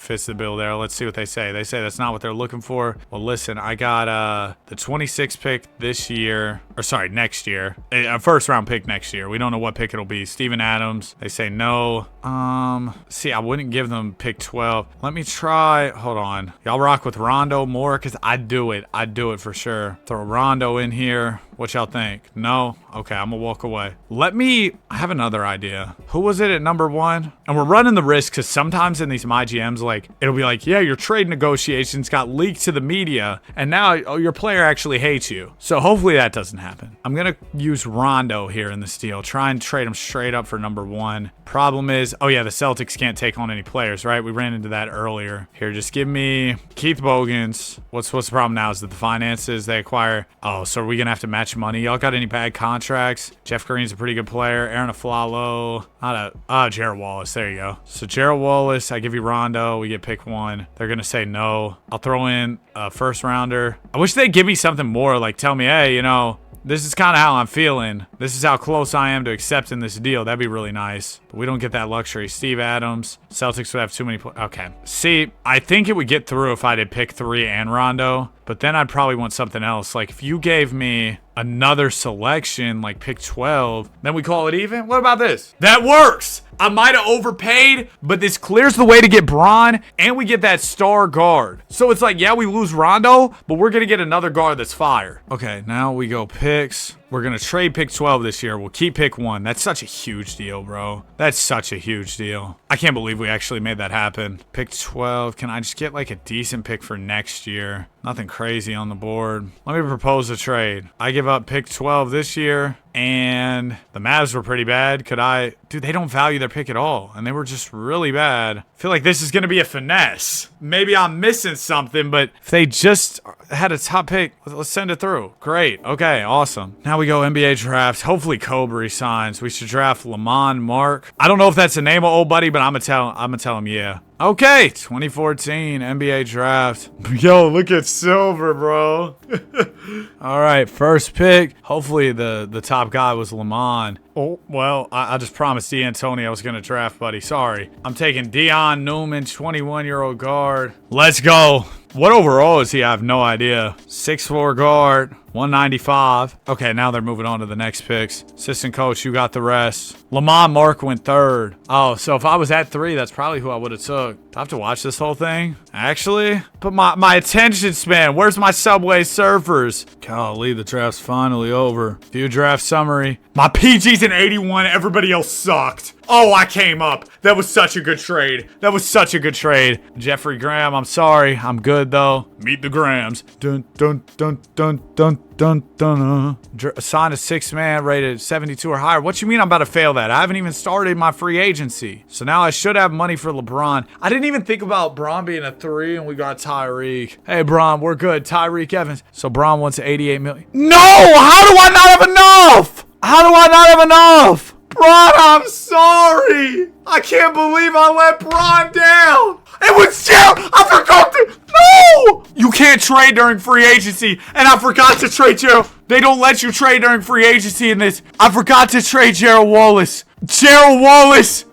fits the bill there. Let's see what they say. They say that's not what they're looking for. Well, listen, I got the 26th pick this year. Or sorry, next year. A first round pick next year. We don't know what pick it'll be. Steven Adams. They say no. See, I wouldn't give them pick 12. Let me try. Hold on. Y'all rock with Rondo more because I'd do it. I'd do it for sure. Throw Rondo in here. What y'all think? No? Okay, I'm gonna walk away. I have another idea. Who was it at number 1? And we're running the risk because sometimes in these MyGMs, like, it'll be like, yeah, your trade negotiations got leaked to the media, and now your player actually hates you. So hopefully that doesn't happen. I'm gonna use Rondo here in this deal. Try and trade him straight up for number 1. Problem is, oh yeah, the Celtics can't take on any players, right? We ran into that earlier. Here, just give me Keith Bogans. What's the problem now is that the finances they acquire. Oh, so are we gonna have to match money? Y'all got any bad contracts? Jeff Green's a pretty good player. Aaron Aflalo. Jared Wallace. There you go. So Jared Wallace, I give you Rondo. We get pick 1. They're gonna say no. I'll throw in a first rounder. I wish they'd give me something more, like tell me, hey, you know, This is kind of how I'm feeling. This is how close I am to accepting this deal. That'd be really nice. But we don't get that luxury. Steve Adams. Celtics would have too many okay. See, I think it would get through if I did pick 3 and Rondo. But then I'd probably want something else. Like, if you gave me another selection, like pick 12, then we call it even? What about this? That works! I might have overpaid, but this clears the way to get Bron, and we get that star guard. So it's like, yeah, we lose Rondo, but we're going to get another guard that's fire. Okay, now we go picks. We're going to trade pick 12 this year. We'll keep pick 1. That's such a huge deal, bro. That's such a huge deal. I can't believe we actually made that happen. Pick 12. Can I just get like a decent pick for next year? Nothing crazy on the board. Let me propose a trade. I give up pick 12 this year, and the Mavs were pretty bad. Could I... Dude, they don't value their pick at all, and they were just really bad. I feel like this is going to be a finesse. Maybe I'm missing something, but if they just had a top pick, let's send it through. Great. Okay, awesome. Now we go NBA draft. Hopefully Kobe resigns. We should draft Lamont Mark. I don't know if that's the name of old buddy, but I'm gonna tell him yeah. Okay, 2014 NBA draft. Yo, look at Silver, bro. All right, first pick. Hopefully the top guy was Lamont. Oh, well, I just promised D'Antoni I was going to draft, buddy. Sorry. I'm taking Dion Newman, 21-year-old guard. Let's go. What overall is he? I have no idea. 6'4" guard, 195. Okay, now they're moving on to the next picks. Assistant coach, you got the rest. Lamont Mark went 3rd. Oh, so if I was at 3, that's probably who I would have took. Do I have to watch this whole thing? Actually? But my attention span. Where's my Subway Surfers? Golly, the draft's finally over. View draft summary. My PG's an 81. Everybody else sucked. Oh, I came up. That was such a good trade. That was such a good trade. Jeffrey Graham, I'm sorry. I'm good, though. Meet the Grahams. Dun, dun, dun, dun, dun, dun, dun. Signed a 6-man rated 72 or higher. What you mean I'm about to fail that? I haven't even started my free agency. So now I should have money for LeBron. I didn't even think about Bron being a 3, and we got Tyreek. Hey, Bron, we're good. Tyreek Evans. So Bron wants 88 million. No! How do I not have enough? How do I not have enough? Bron, I'm sorry. I can't believe I let Bron down. It was Gerald. I forgot to. No! You can't trade during free agency, and I forgot to trade Gerald. They don't let you trade during free agency in this. I forgot to trade Gerald Wallace. Gerald Wallace.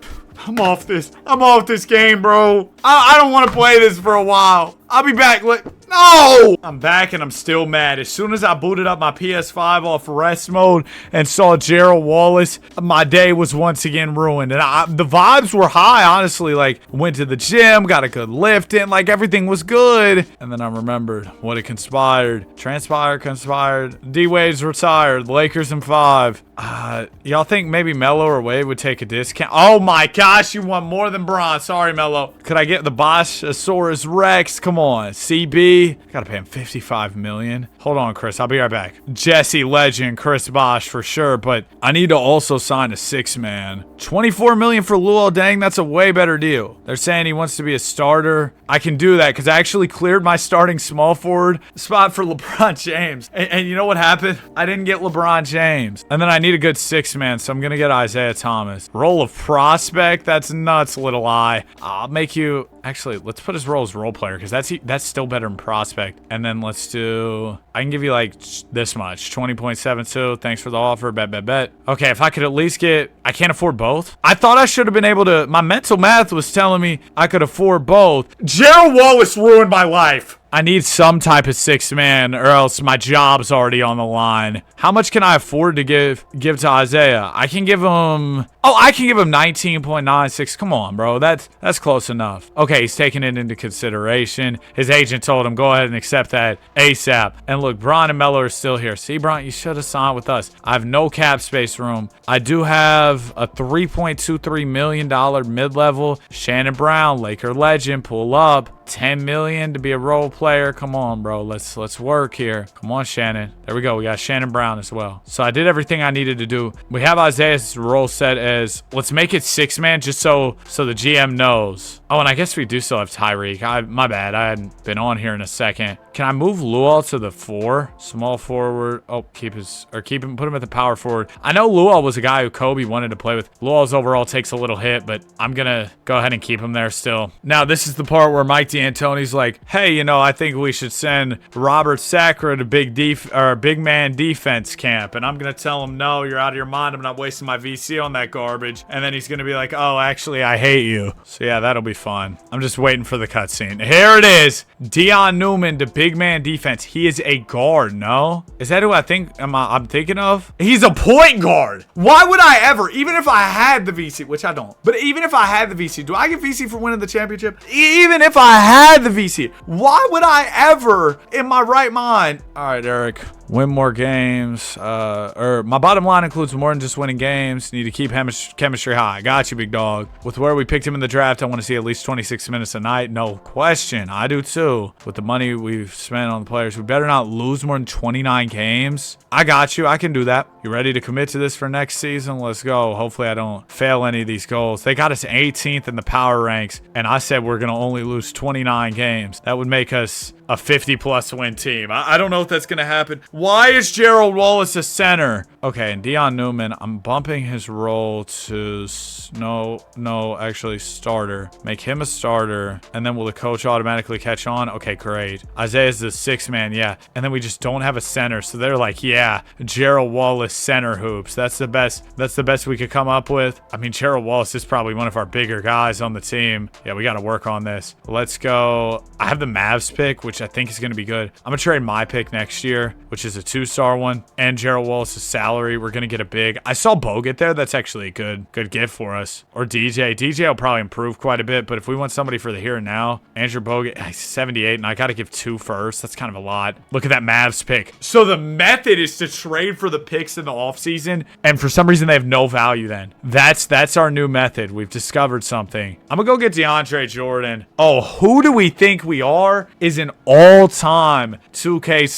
I'm off this. I'm off this game, bro. I don't want to play this for a while. I'll be back. No! I'm back and I'm still mad. As soon as I booted up my PS5 off rest mode and saw Gerald Wallace, my day was once again ruined. And the vibes were high, honestly. Like, went to the gym, got a good lift in, like everything was good. And then I remembered what had conspired. Conspired. D-Wade's retired. Lakers in 5. Y'all think maybe Melo or Wade would take a discount? Oh my gosh, you want more than Bron. Sorry, Melo. Could I get the Boschosaurus Rex? Come on. CB. Gotta pay him $55 million. Hold on, Chris. I'll be right back. Jesse Legend, Chris Bosh for sure, but I need to also sign a 6-man. $24 million for Luol Deng. That's a way better deal. They're saying he wants to be a starter. I can do that because I actually cleared my starting small forward spot for LeBron James. And you know what happened? I didn't get LeBron James. And then I need a good 6-man, so I'm going to get Isaiah Thomas. Role of prospect? That's nuts, little I. I'll make you... Actually, let's put his role as role player because that's still better than prospect. And then let's do... I can give you like this much. 20.72. Thanks for the offer. Bet. Okay, if I could at least get... I can't afford both. I thought I should have been able to... My mental math was telling me I could afford both. Gerald Wallace ruined my life. I need some type of 6-man or else my job's already on the line. How much can I afford to give to Isaiah? I can give him... Oh, I can give him 19.96. Come on, bro. That's close enough. Okay, he's taking it into consideration. His agent told him, go ahead and accept that ASAP. And look, Bron and Melo are still here. See, Bron, you should have signed with us. I have no cap space room. I do have a $3.23 million mid-level. Shannon Brown, Laker legend, pull up. 10 million to be a role player. Come on, bro. Let's work here. Come on, Shannon. There we go. We got Shannon Brown as well. So I did everything I needed to do. We have Isaiah's role set as, let's make it 6-man just so the GM knows. Oh, and I guess we do still have Tyreek. My bad. I hadn't been on here in a second. Can I move Luol to the 4? Small forward. Oh, put him at the power forward. I know Luol was a guy who Kobe wanted to play with. Luol's overall takes a little hit, but I'm gonna go ahead and keep him there still. Now, this is the part where Mike D'Antoni's like, hey, you know, I think we should send Robert Sacre to big man defense camp. And I'm going to tell him, no, you're out of your mind. I'm not wasting my VC on that garbage. And then he's going to be like, oh, actually, I hate you. So yeah, that'll be fun. I'm just waiting for the cutscene. Here it is. Dion Newman to big man defense. He is a guard, no? Is that who I think I'm thinking of? He's a point guard. Why would I ever, even if I had the VC, which I don't, but even if I had the VC, do I get VC for winning the championship? Even if I had the VC, why would I ever, in my right mind? All right, Eric, win more games. My bottom line includes more than just winning games. Need to keep chemistry high. Got you, big dog. With where we picked him in the draft, I want to see at least 26 minutes a night. No question. I do too. With the money we've spent on the players, we better not lose more than 29 games. I got you. I can do that. You ready to commit to this for next season? Let's go. Hopefully I don't fail any of these goals. They got us 18th in the power ranks, and I said we're going to only lose 29 games. That would make us a 50-plus win team. I don't know if that's going to happen. Why is Gerald Wallace a center? Okay, and Dion Newman, I'm bumping his role to actually starter. Make him a starter, and then will the coach automatically catch on? Okay, great. Isaiah's the sixth man, yeah. And then we just don't have a center, so they're like, yeah, Gerald Wallace center hoops. That's the best we could come up with. I mean, Gerald Wallace is probably one of our bigger guys on the team. Yeah, we got to work on this. Let's go. I have the Mavs pick, which I think is going to be good. I'm going to trade my pick next year, which is a 2-star one, and Gerald Wallace's salary. We're going to get a big. I saw Bogut there. That's actually a good gift for us. Or DJ. DJ will probably improve quite a bit, but if we want somebody for the here and now, Andrew Bogut, he's 78, and I got to give 2 first. That's kind of a lot. Look at that Mavs pick. So the method is to trade for the picks in the offseason, and for some reason they have no value then. That's our new method. We've discovered something. I'm going to go get DeAndre Jordan. Oh, who do we think we are? Is an all-time 2K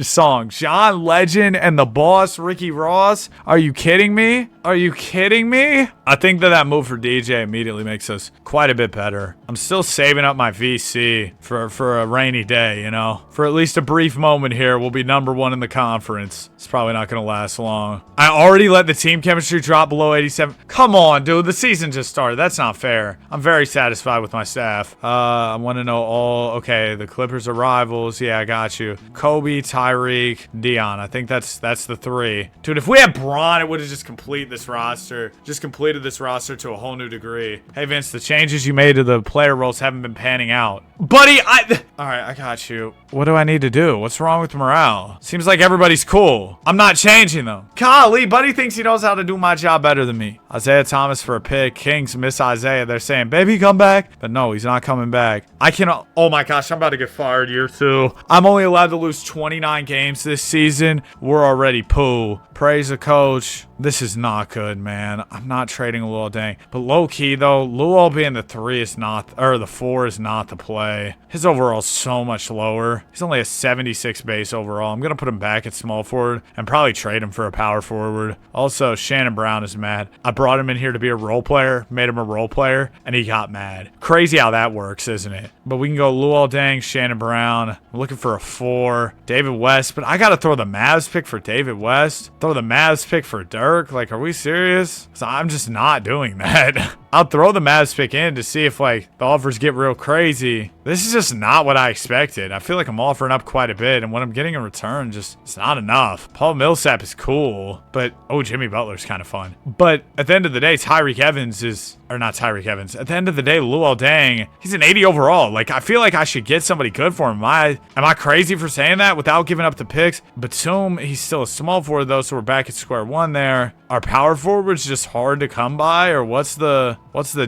song. John Legend and the boss, Ricky Ross. Are you kidding me? Are you kidding me? I think that move for DJ immediately makes us quite a bit better. I'm still saving up my VC for a rainy day, you know? For at least a brief moment here, we'll be #1 in the conference. It's probably not going to last long. I already let the team chemistry drop below 87. Come on, dude. The season just started. That's not fair. I'm very satisfied with my staff. I want to know all... Okay, the Clippers are rivals. Yeah, I got you. Kobe, Tyreek, Dion. I think that's the 3. Dude, if we had Bron, it would have just completed this roster. Just completed this roster to a whole new degree. Hey, Vince, the changes you made to the player roles haven't been panning out. Buddy, all right, I got you. What do I need to do? What's wrong with morale? Seems like everybody's cool. I'm not changing them. Golly, Buddy thinks he knows how to do my job better than me. Isaiah Thomas for a pick. Kings miss Isaiah. They're saying, baby, come back. But no, he's not coming back. I cannot. Oh my gosh, I'm about to get fired year 2. I'm only allowed to lose 29 games this season. We're already poo. Praise the coach. This is not good, man. I'm not trading Luol Deng. But low key though, Luol being the 3 is not, or the 4 is not the play. His overall is so much lower. He's only a 76 base overall. I'm gonna put him back at small forward and probably trade him for a power forward. Also, Shannon Brown is mad. I brought him in here to be a role player, made him a role player, and he got mad. Crazy how that works, isn't it? But we can go Luol Deng, Shannon Brown. I'm looking for a 4. David West, but I gotta throw the Mavs pick for David West. Throw the Mavs pick for Dirk. Like, are we serious? So I'm just not doing that. I'll throw the Mavs pick in to see if, like, the offers get real crazy. This is just not what I expected. I feel like I'm offering up quite a bit, and what I'm getting in return just, it's not enough. Paul Millsap is cool, but, oh, Jimmy Butler's kind of fun. But at the end of the day, Tyreek Evans is, or not Tyreek Evans. At the end of the day, Luol Deng, he's an 80 overall. Like, I feel like I should get somebody good for him. Am I crazy for saying that without giving up the picks? Batum, he's still a small forward, though, so we're back at square one there. Our power forward's just hard to come by, or what's the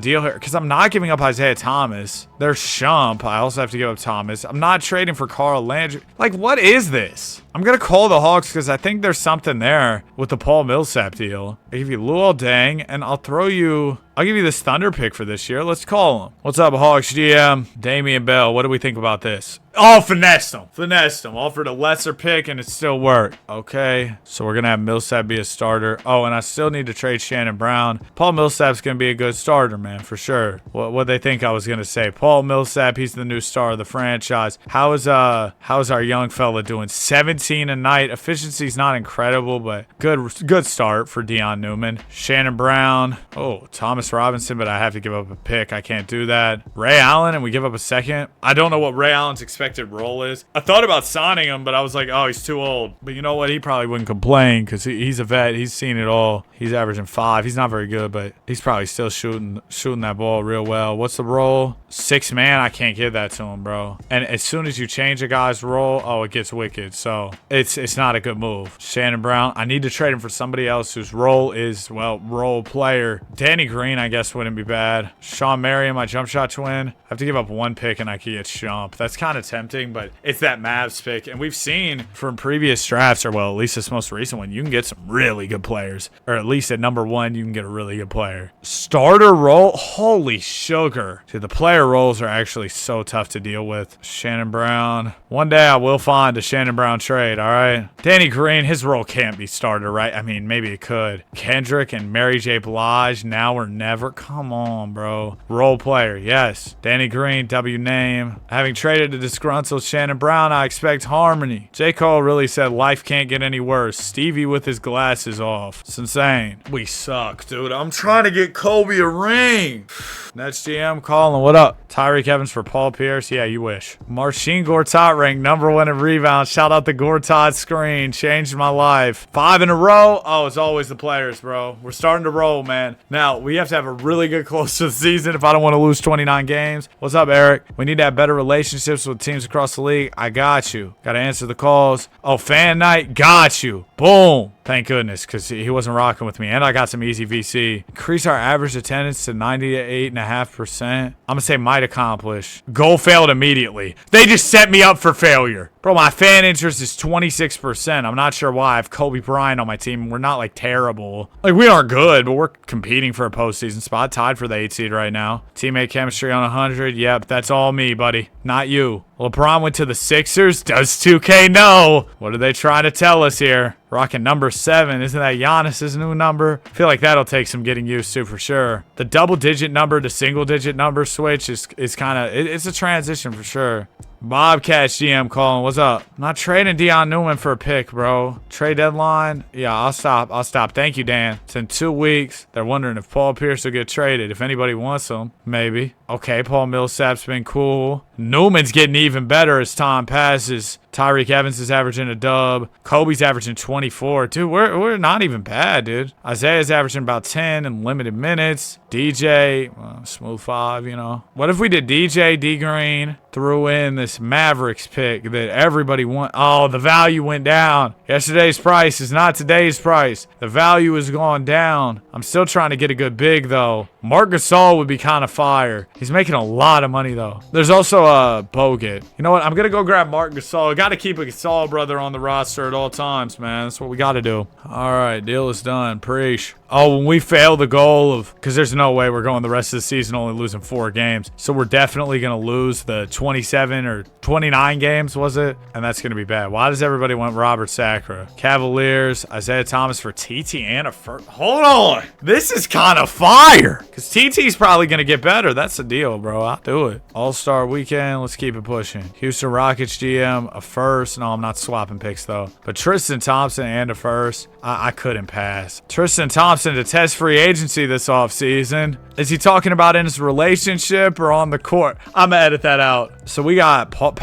deal here? Because I'm not giving up Isaiah Thomas. There's Shump. I also have to give up Thomas. I'm not trading for Carl Landry. Like, what is this? I'm going to call the Hawks because I think there's something there with the Paul Millsap deal. I give you Luol Deng, and I'll give you this Thunder pick for this year. Let's call him. What's up, Hawks GM? Damian Bell. What do we think about this? Oh, finessed him. Finessed him. Offered a lesser pick, and it still worked. Okay, so we're going to have Millsap be a starter. Oh, and I still need to trade Shannon Brown. Paul Millsap's going to be a good starter, man, for sure. What they think I was going to say. Paul Millsap, he's the new star of the franchise. How's our young fella doing? 17 13 a night. Efficiency's not incredible, but good start for Deion Newman. Shannon Brown. Oh, Thomas Robinson, but I have to give up a pick. I can't do that. Ray Allen, and we give up a second. I don't know what Ray Allen's expected role is. I thought about signing him, but I was like, oh, he's too old. But you know what? He probably wouldn't complain because he's a vet. He's seen it all. He's averaging 5. He's not very good, but he's probably still shooting that ball real well. What's the role? 6 man. I can't give that to him, bro. And as soon as you change a guy's role, oh, it gets wicked. So it's not a good move. Shannon Brown. I need to trade him for somebody else whose role is, well, role player. Danny Green, I guess, wouldn't be bad. Sean Marion, my jump shot twin. I have to give up 1 pick and I could get Shump. That's kind of tempting, but it's that Mavs pick. And we've seen from previous drafts, or well, at least this most recent one, you can get some really good players. Or at least at number 1, you can get a really good player. Starter role? Holy sugar. Dude, the player roles are actually so tough to deal with. Shannon Brown. One day I will find a Shannon Brown trade, all right? Danny Green, his role can't be starter, right? I mean, maybe it could. Kendrick and Mary J. Blige, now or never. Come on, bro. Role player, yes. Danny Green, W name. Having traded a disgruntled Shannon Brown, I expect harmony. J. Cole really said life can't get any worse. Stevie with his glasses off. It's insane. We suck, dude. I'm trying to get Kobe a ring. Nets GM calling. What up? Tyreek Evans for Paul Pierce. Yeah, you wish. Marcin Gortat ranked #1 in rebounds. Shout out to Gortat screen. Changed my life. 5 in a row. Oh, it's always the players, bro. We're starting to roll, man. Now, we have to have a really good close to the season if I don't want to lose 29 games. What's up, Eric? We need to have better relationships with teams across the league. I got you. Got to answer the calls. Oh, fan night. Got you. Boom. Thank goodness, because he wasn't rocking with me. And I got some easy VC. Increase our average attendance to 98.5%. I'm going to say might accomplish. Goal failed immediately. They just set me up for failure. Bro, my fan interest is 26%. I'm not sure why. I have Kobe Bryant on my team. We're not, like, terrible. Like, we aren't good, but we're competing for a postseason spot. Tied for the 8 seed right now. Teammate chemistry on 100. Yep, that's all me, buddy. Not you. LeBron went to the Sixers. Does 2K know? What are they trying to tell us here? Rocking number 7. Isn't that Giannis's new number? I feel like that'll take some getting used to for sure. The double-digit number to single-digit number switch is kind of... It's a transition for sure. Bobcat GM calling. What's up? I'm not trading Deion Newman for a pick, bro. Trade deadline? Yeah, I'll stop. Thank you, Dan. It's in 2 weeks. They're wondering if Paul Pierce will get traded. If anybody wants him, maybe. Okay, Paul Millsap's been cool. Newman's getting even better as time passes. Tyreek Evans is averaging a dub. Kobe's averaging 24. Dude, we're not even bad, dude. Isaiah's averaging about 10 in limited minutes. DJ, well, smooth 5, you know. What if we did DJ, D Green, threw in this Mavericks pick that everybody want? Oh, the value went down. Yesterday's price is not today's price. The value has gone down. I'm still trying to get a good big, though. Marc Gasol would be kind of fire. He's making a lot of money, though. There's also a Bogut. You know what? I'm going to go grab Marc Gasol. Got to keep a Gasol brother on the roster at all times, man. That's what we got to do. All right, deal is done. Preach. Oh, when we fail the goal of... Because there's no way we're going the rest of the season only losing 4 games. So we're definitely going to lose the 27 or 29 games, was it? And that's going to be bad. Why does everybody want Robert Sacra? Cavaliers, Isaiah Thomas for TT and a first... Hold on. This is kind of fire. Because TT's probably going to get better. That's the deal, bro. I'll do it. All-Star Weekend. Let's keep it pushing. Houston Rockets GM, a first. No, I'm not swapping picks, though. But Tristan Thompson and a first. I couldn't pass. Tristan Thompson to test free agency this offseason. Is he talking about in his relationship or on the court? I'm going to edit that out. So we got Paul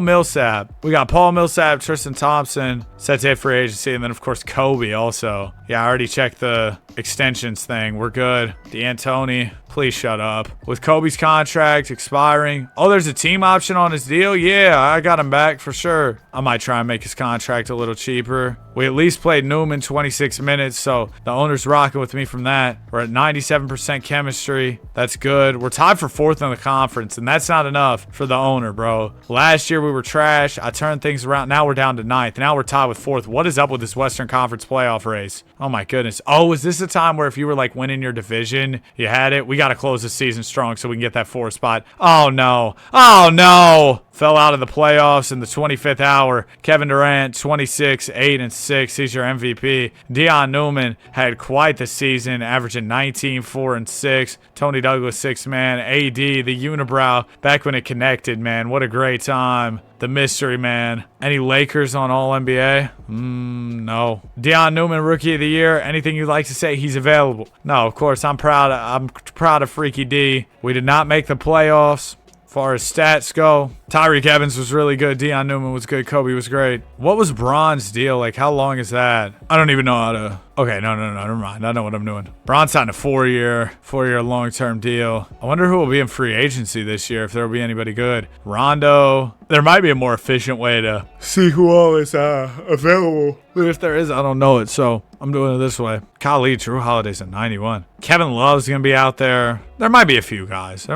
Millsap. We got Paul Millsap, Tristan Thompson, set to hit free agency, and then, of course, Kobe also. Yeah, I already checked the extensions thing. We're good. D'Antoni, please shut up. With Kobe's contract expiring. Oh, there's a team option on his deal? Yeah, I got him back for sure. I might try and make his contract a little cheaper. We at least played Newman 26 minutes, so the owner's rocking with me from that. We're at 97% chemistry. That's good. We're tied for 4th in the conference, and that's not enough for the owner, bro. Last year we were trash. I turned things around. Now we're down to 9th. Now we're tied with 4th. What is up with this Western Conference playoff race? Oh my goodness. Oh, is this a time where if you were like winning your division, you had it? We got to close the season strong so we can get that 4th spot. Oh no. Oh no. fell out of the playoffs in the 25th hour. Kevin Durant, 26, 8, and 6. He's your MVP. Deion Newman had quite the season, averaging 19, 4, and 6. Tony Douglas, 6-man. AD, the unibrow, back when it connected, man. What a great time. The mystery man. Any Lakers on All-NBA? No. Deion Newman, Rookie of the Year. Anything you'd like to say? He's available. No, of course. I'm proud of Freaky D. We did not make the playoffs. As far as stats go, Tyreek Evans was really good. Deion Newman was good. Kobe was great. What was Bron's deal? Like, how long is that? I don't even know how to... Okay, no, never mind. I know what I'm doing. Bron signed a 4-year long-term deal. I wonder who will be in free agency this year, if there will be anybody good. Rondo. There might be a more efficient way to see who all is available. But if there is, I don't know it, so I'm doing it this way. Kyrie, Drew Holiday's at 91. Kevin Love's going to be out there. There might be a few guys. I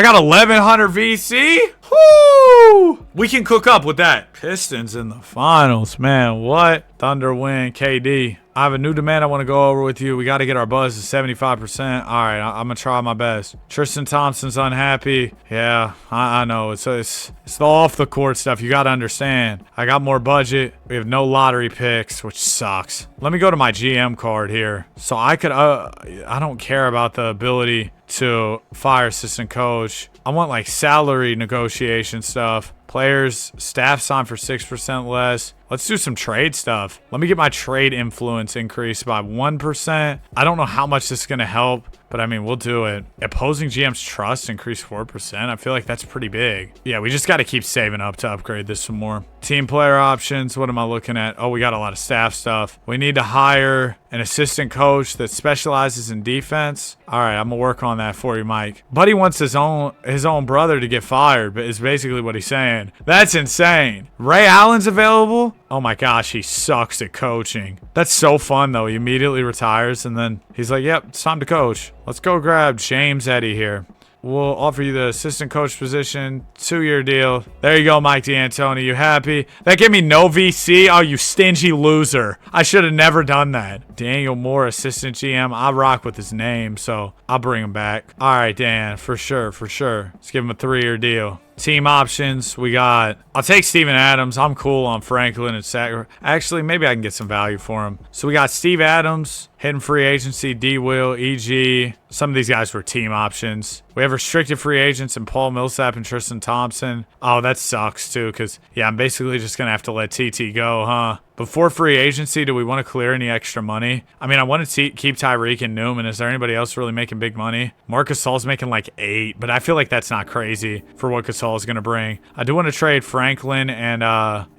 got 1,100 VC. Woo! We can cook up with that. Pistons in the finals, man. What? Thunder win, KD. I have a new demand I want to go over with you. We got to get our buzz to 75%. All right, I'm going to try my best. Tristan Thompson's unhappy. Yeah, I know. It's the off-the-court stuff. You got to understand. I got more budget. We have no lottery picks, which sucks. Let me go to my GM card here. So I could, I don't care about the ability to fire assistant coach. I want like salary negotiation stuff. Players, staff signed for 6% less. Let's do some trade stuff. Let me get my trade influence increased by 1%. I don't know how much this is going to help, but I mean, we'll do it. Opposing GM's trust increased 4%. I feel like that's pretty big. Yeah, we just got to keep saving up to upgrade this some more. Team player options. What am I looking at? Oh, we got a lot of staff stuff. We need to hire an assistant coach that specializes in defense. All right, I'm going to work on that for you, Mike. Buddy wants his own brother to get fired, but is basically what he's saying. That's insane. Ray Allen's available? Oh my gosh, he sucks at coaching. That's so fun, though. He immediately retires, and then he's like, yep, it's time to coach. Let's go grab James Eddy here. We'll offer you the assistant coach position, 2-year deal. There you go, Mike D'Antoni. You happy? That gave me no VC? Oh, you stingy loser. I should have never done that. Daniel Moore, assistant GM. I rock with his name, so I'll bring him back. All right, Dan, for sure. Let's give him a 3-year deal. Team options, we got... I'll take Steven Adams. I'm cool on Franklin and Sacker. Actually, maybe I can get some value for him. So we got Steve Adams, hidden free agency, D. Will, EG. Some of these guys were team options. We have restricted free agents in Paul Millsap and Tristan Thompson. Oh, that sucks too, because, yeah, I'm basically just going to have to let TT go, huh? Before free agency, do we want to clear any extra money? I mean, I want to keep Tyreek and Newman. Is there anybody else really making big money? Marc Gasol's making like 8, but I feel like that's not crazy for what Gasol is going to bring. I do want to trade Franklin and,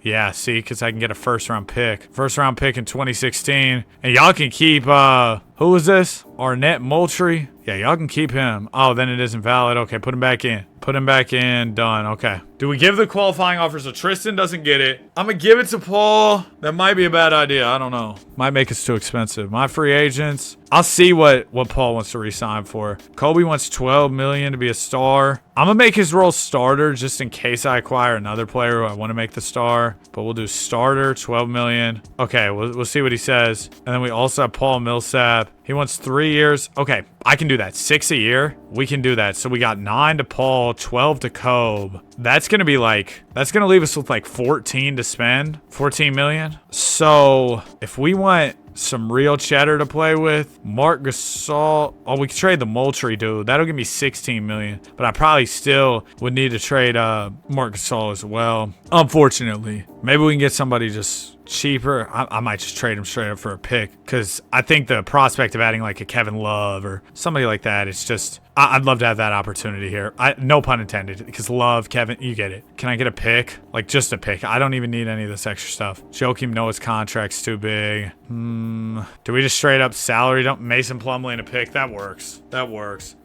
yeah, see, because I can get a first-round pick. First-round pick in 2016. And y'all can keep, who was this? Arnett Moultrie? Yeah, y'all can keep him. Oh, then it isn't valid. Okay, put him back in. Done. Okay. Do we give the qualifying offer so Tristan doesn't get it? I'm going to give it to Paul. That might be a bad idea. I don't know. Might make us too expensive. My free agents. I'll see what Paul wants to re-sign for. Kobe wants $12 million to be a star. I'm going to make his role starter just in case I acquire another player who I want to make the star. But we'll do starter, $12 million. Okay, we'll see what he says. And then we also have Paul Millsap. He wants 3 years. Okay, I can do that. 6 a year. We can do that. So we got 9 to Paul, 12 to Kobe. That's going to be like, that's going to leave us with like 14 to spend. 14 million. So if we want some real cheddar to play with, Marc Gasol. Oh, we could trade the Moultrie dude. That'll give me 16 million. But I probably still would need to trade Marc Gasol as well. Unfortunately. Maybe we can get somebody just cheaper. I might just trade him straight up for a pick, because I think the prospect of adding like a Kevin Love or somebody like that, it's just, I'd love to have that opportunity here. No pun intended, because Love, Kevin, you get it. Can I get a pick? Like just a pick. I don't even need any of this extra stuff. Joakim Noah's contract's too big. Do we just straight up salary dump Mason Plumlee and a pick? That works.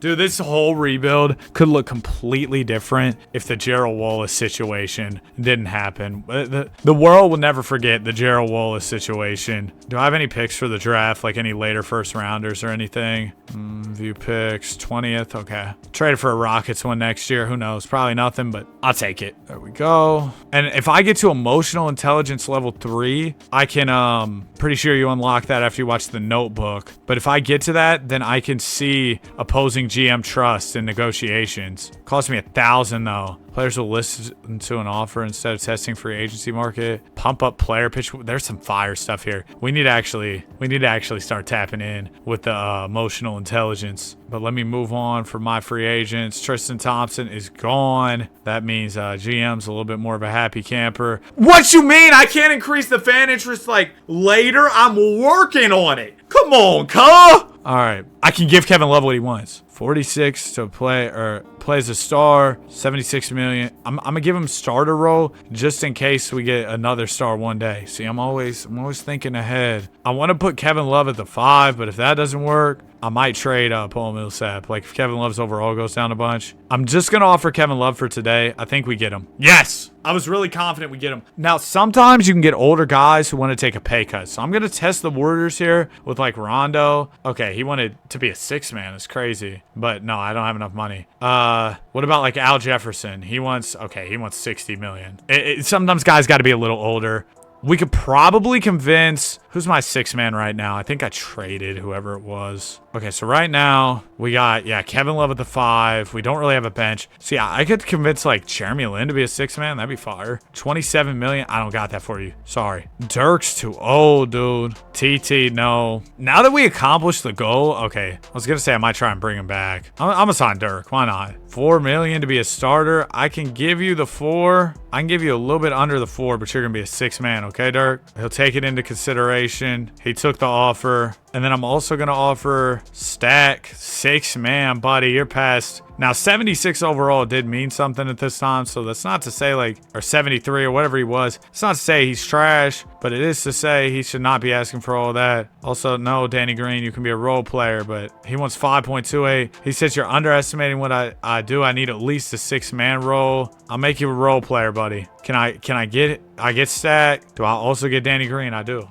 Dude, this whole rebuild could look completely different if the Gerald Wallace situation didn't happen. The world will never forget the Gerald Wallace situation. Do I have any picks for the draft? Like any later first rounders or anything? View picks, 20th. Okay. Traded for a Rockets one next year. Who knows? Probably nothing, but I'll take it. There we go. And if I get to emotional intelligence level 3, I can, pretty sure you unlock that after you watch The Notebook. But if I get to that, then I can see opposing GM trust in negotiations. Cost me 1,000 though. Players will listen to an offer instead of testing free agency market. Pump up player pitch. There's some fire stuff here. We need to actually start tapping in with the emotional intelligence. But let me move on for my free agents. Tristan Thompson is gone. That means GM's a little bit more of a happy camper. What you mean? I can't increase the fan interest like later? I'm working on it. Come on, cuh. All right, I can give Kevin Love what he wants. 46 to play or plays a star, 76 million. I'm gonna give him starter role just in case we get another star one day. See, I'm always thinking ahead. I want to put Kevin Love at the 5, but if that doesn't work, I might trade Paul Millsap. Like if Kevin Love's overall goes down a bunch, I'm just gonna offer Kevin Love for today. I think we get him. Yes, I was really confident we get him. Now sometimes you can get older guys who want to take a pay cut, so I'm gonna test the Warriors here with like Rondo. Okay, he wanted to be a 6-man. It's crazy, but no, I don't have enough money. What about like Al Jefferson? He wants 60 million. Sometimes guys got to be a little older. We could probably convince, who's my 6-man right now? I think I traded whoever it was. Okay, so right now we got, Kevin Love at the 5. We don't really have a bench. So yeah, I could convince like Jeremy Lin to be a 6-man. That'd be fire. 27 million. I don't got that for you. Sorry. Dirk's too old, dude. TT, no. Now that we accomplished the goal, okay. I was gonna say I might try and bring him back. I'm gonna sign Dirk. Why not? 4 million to be a starter. I can give you the 4. I can give you a little bit under the 4, but you're gonna be a 6-man, okay, Dirk? He'll take it into consideration. He took the offer. And then I'm also going to offer Stack, 6-man, buddy. You're past. Now, 76 overall did mean something at this time. So that's not to say like, or 73 or whatever he was. It's not to say he's trash, but it is to say he should not be asking for all that. Also, no, Danny Green, you can be a role player, but he wants 5.28. He says you're underestimating what I do. I need at least a 6-man role. I'll make you a role player, buddy. Can I get it? I get Stack. Do I also get Danny Green? I do.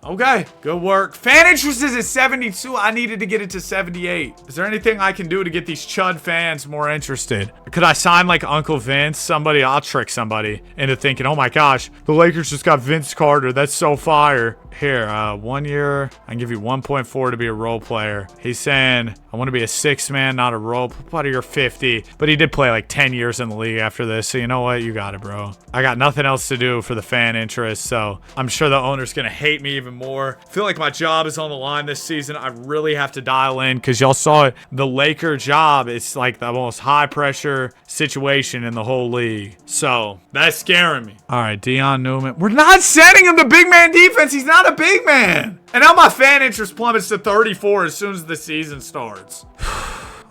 Okay. Good work. Fan interest is at 72. I needed to get it to 78. Is there anything I can do to get these Chud fans more interested? Could I sign like Uncle Vince? I'll trick somebody into thinking, oh my gosh, the Lakers just got Vince Carter. That's so fire. Here, 1 year. I can give you 1.4 to be a role player. He's saying, I want to be a 6-man, not a role. Buddy, you're 50. But he did play like 10 years in the league after this. So you know what? You got it, bro. I got nothing else to do for the fan interest. So I'm sure the owner's going to hate me even more. I feel like my job is on the line this season. I really have to dial in because y'all saw it. The Laker job, it's like the most high pressure situation in the whole league. So that's scaring me. All right, Dion Newman. We're not setting him the big man defense. He's not a big man. And now my fan interest plummets to 34 as soon as the season starts.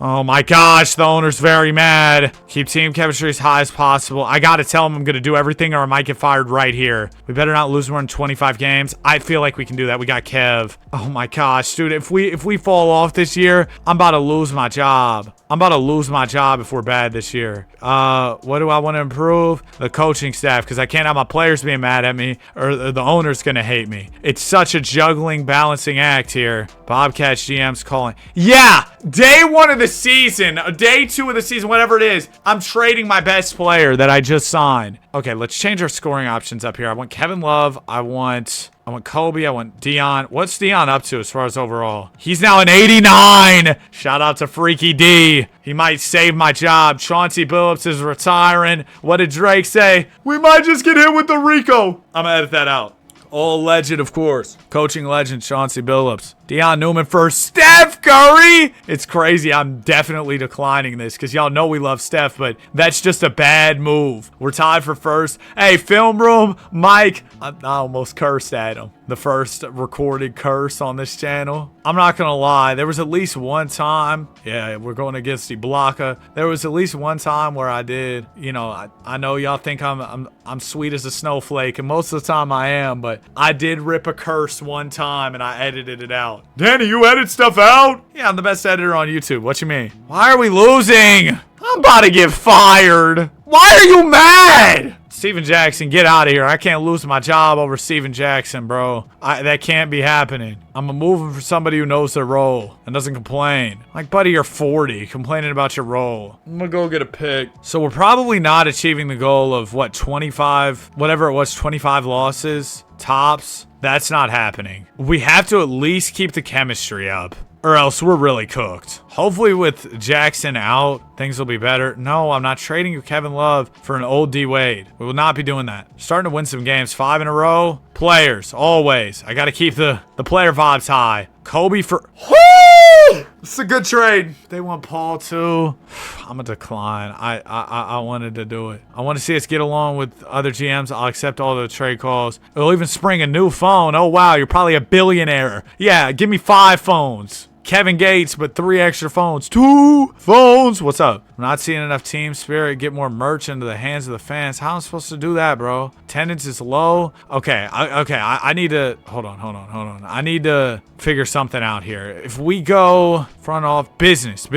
Oh my gosh, the owner's very mad. Keep team chemistry as high as possible. I gotta tell him I'm gonna do everything or I might get fired right here. We better not lose more than 25 games. I feel like we can do that. We got Kev. Oh my gosh, dude, if we fall off this year, I'm about to lose my job. I'm about to lose my job if we're bad this year. What do I want to improve? The coaching staff, because I can't have my players being mad at me or the owner's going to hate me. It's such a juggling, balancing act here. Bobcats GM's calling. Yeah, day 1 of the season, day 2 of the season, whatever it is, I'm trading my best player that I just signed. Okay, let's change our scoring options up here. I want Kevin Love. I want Kobe. I want Dion. What's Dion up to as far as overall? He's now an 89. Shout out to Freaky D. He might save my job. Chauncey Billups is retiring. What did Drake say? We might just get hit with the Rico. I'm gonna edit that out. All legend, of course. Coaching legend, Chauncey Billups. Dion Newman for Steph Curry. It's crazy. I'm definitely declining this because y'all know we love Steph, but that's just a bad move. We're tied for first. Hey, film room, Mike. I almost cursed at him. The first recorded curse on this channel. I'm not going to lie. There was at least one time. Yeah, we're going against Ibaka. There was at least one time where I did. You know, I know y'all think I'm sweet as a snowflake, and most of the time I am, but I did rip a curse one time, and I edited it out. Danny, you edit stuff out? Yeah, I'm the best editor on YouTube. What you mean? Why are we losing? I'm about to get fired. Why are you mad? Steven Jackson, get out of here. I can't lose my job over Steven Jackson, bro. That can't be happening. I'm moving for somebody who knows their role and doesn't complain. Like, buddy, you're 40, complaining about your role. I'm gonna go get a pick. So we're probably not achieving the goal of, what, 25, whatever it was, 25 losses, tops. That's not happening. We have to at least keep the chemistry up. or else we're really cooked. Hopefully with Jackson out, things will be better. No, I'm not trading you Kevin Love for an old D Wade. We will not be doing that. Starting to win some games, 5 in a row. Players, always. I got to keep the player vibes high. Kobe for... It's a good trade. They want Paul too. I'm gonna decline. I wanted to do it. I want to see us get along with other GMs. I'll accept all the trade calls. It'll even spring a new phone. Oh wow, you're probably a billionaire. Yeah, give me 5 phones. Kevin Gates, but 3 extra phones. 2 phones. What's up? I'm not seeing enough team spirit get more merch into the hands of the fans. How am I supposed to do that, bro? Attendance is low. Okay, I need to... Hold on. I need to figure something out here. If we go front off business.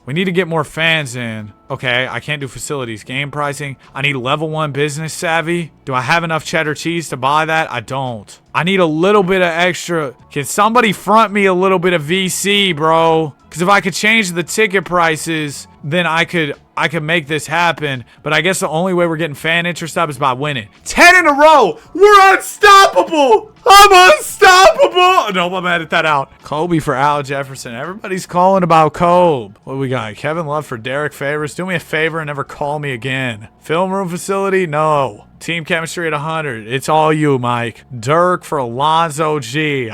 We need to get more fans in. Okay, I can't do facilities. Game pricing. I need level 1 business savvy. Do I have enough cheddar cheese to buy that? I don't. I need a little bit of extra. Can somebody front me a little bit of VC, bro? Because if I could change the ticket prices, then I could make this happen. But I guess the only way we're getting fan interest up is by winning. 10 in a row. We're unstoppable. I'm unstoppable. No, I'm edit that out. Kobe for Al Jefferson. Everybody's calling about Kobe. What do we got? Kevin Love for Derek Favors. Do me a favor and never call me again. Film room facility? No. Team chemistry at 100. It's all you, Mike. Dirk for Alonzo G.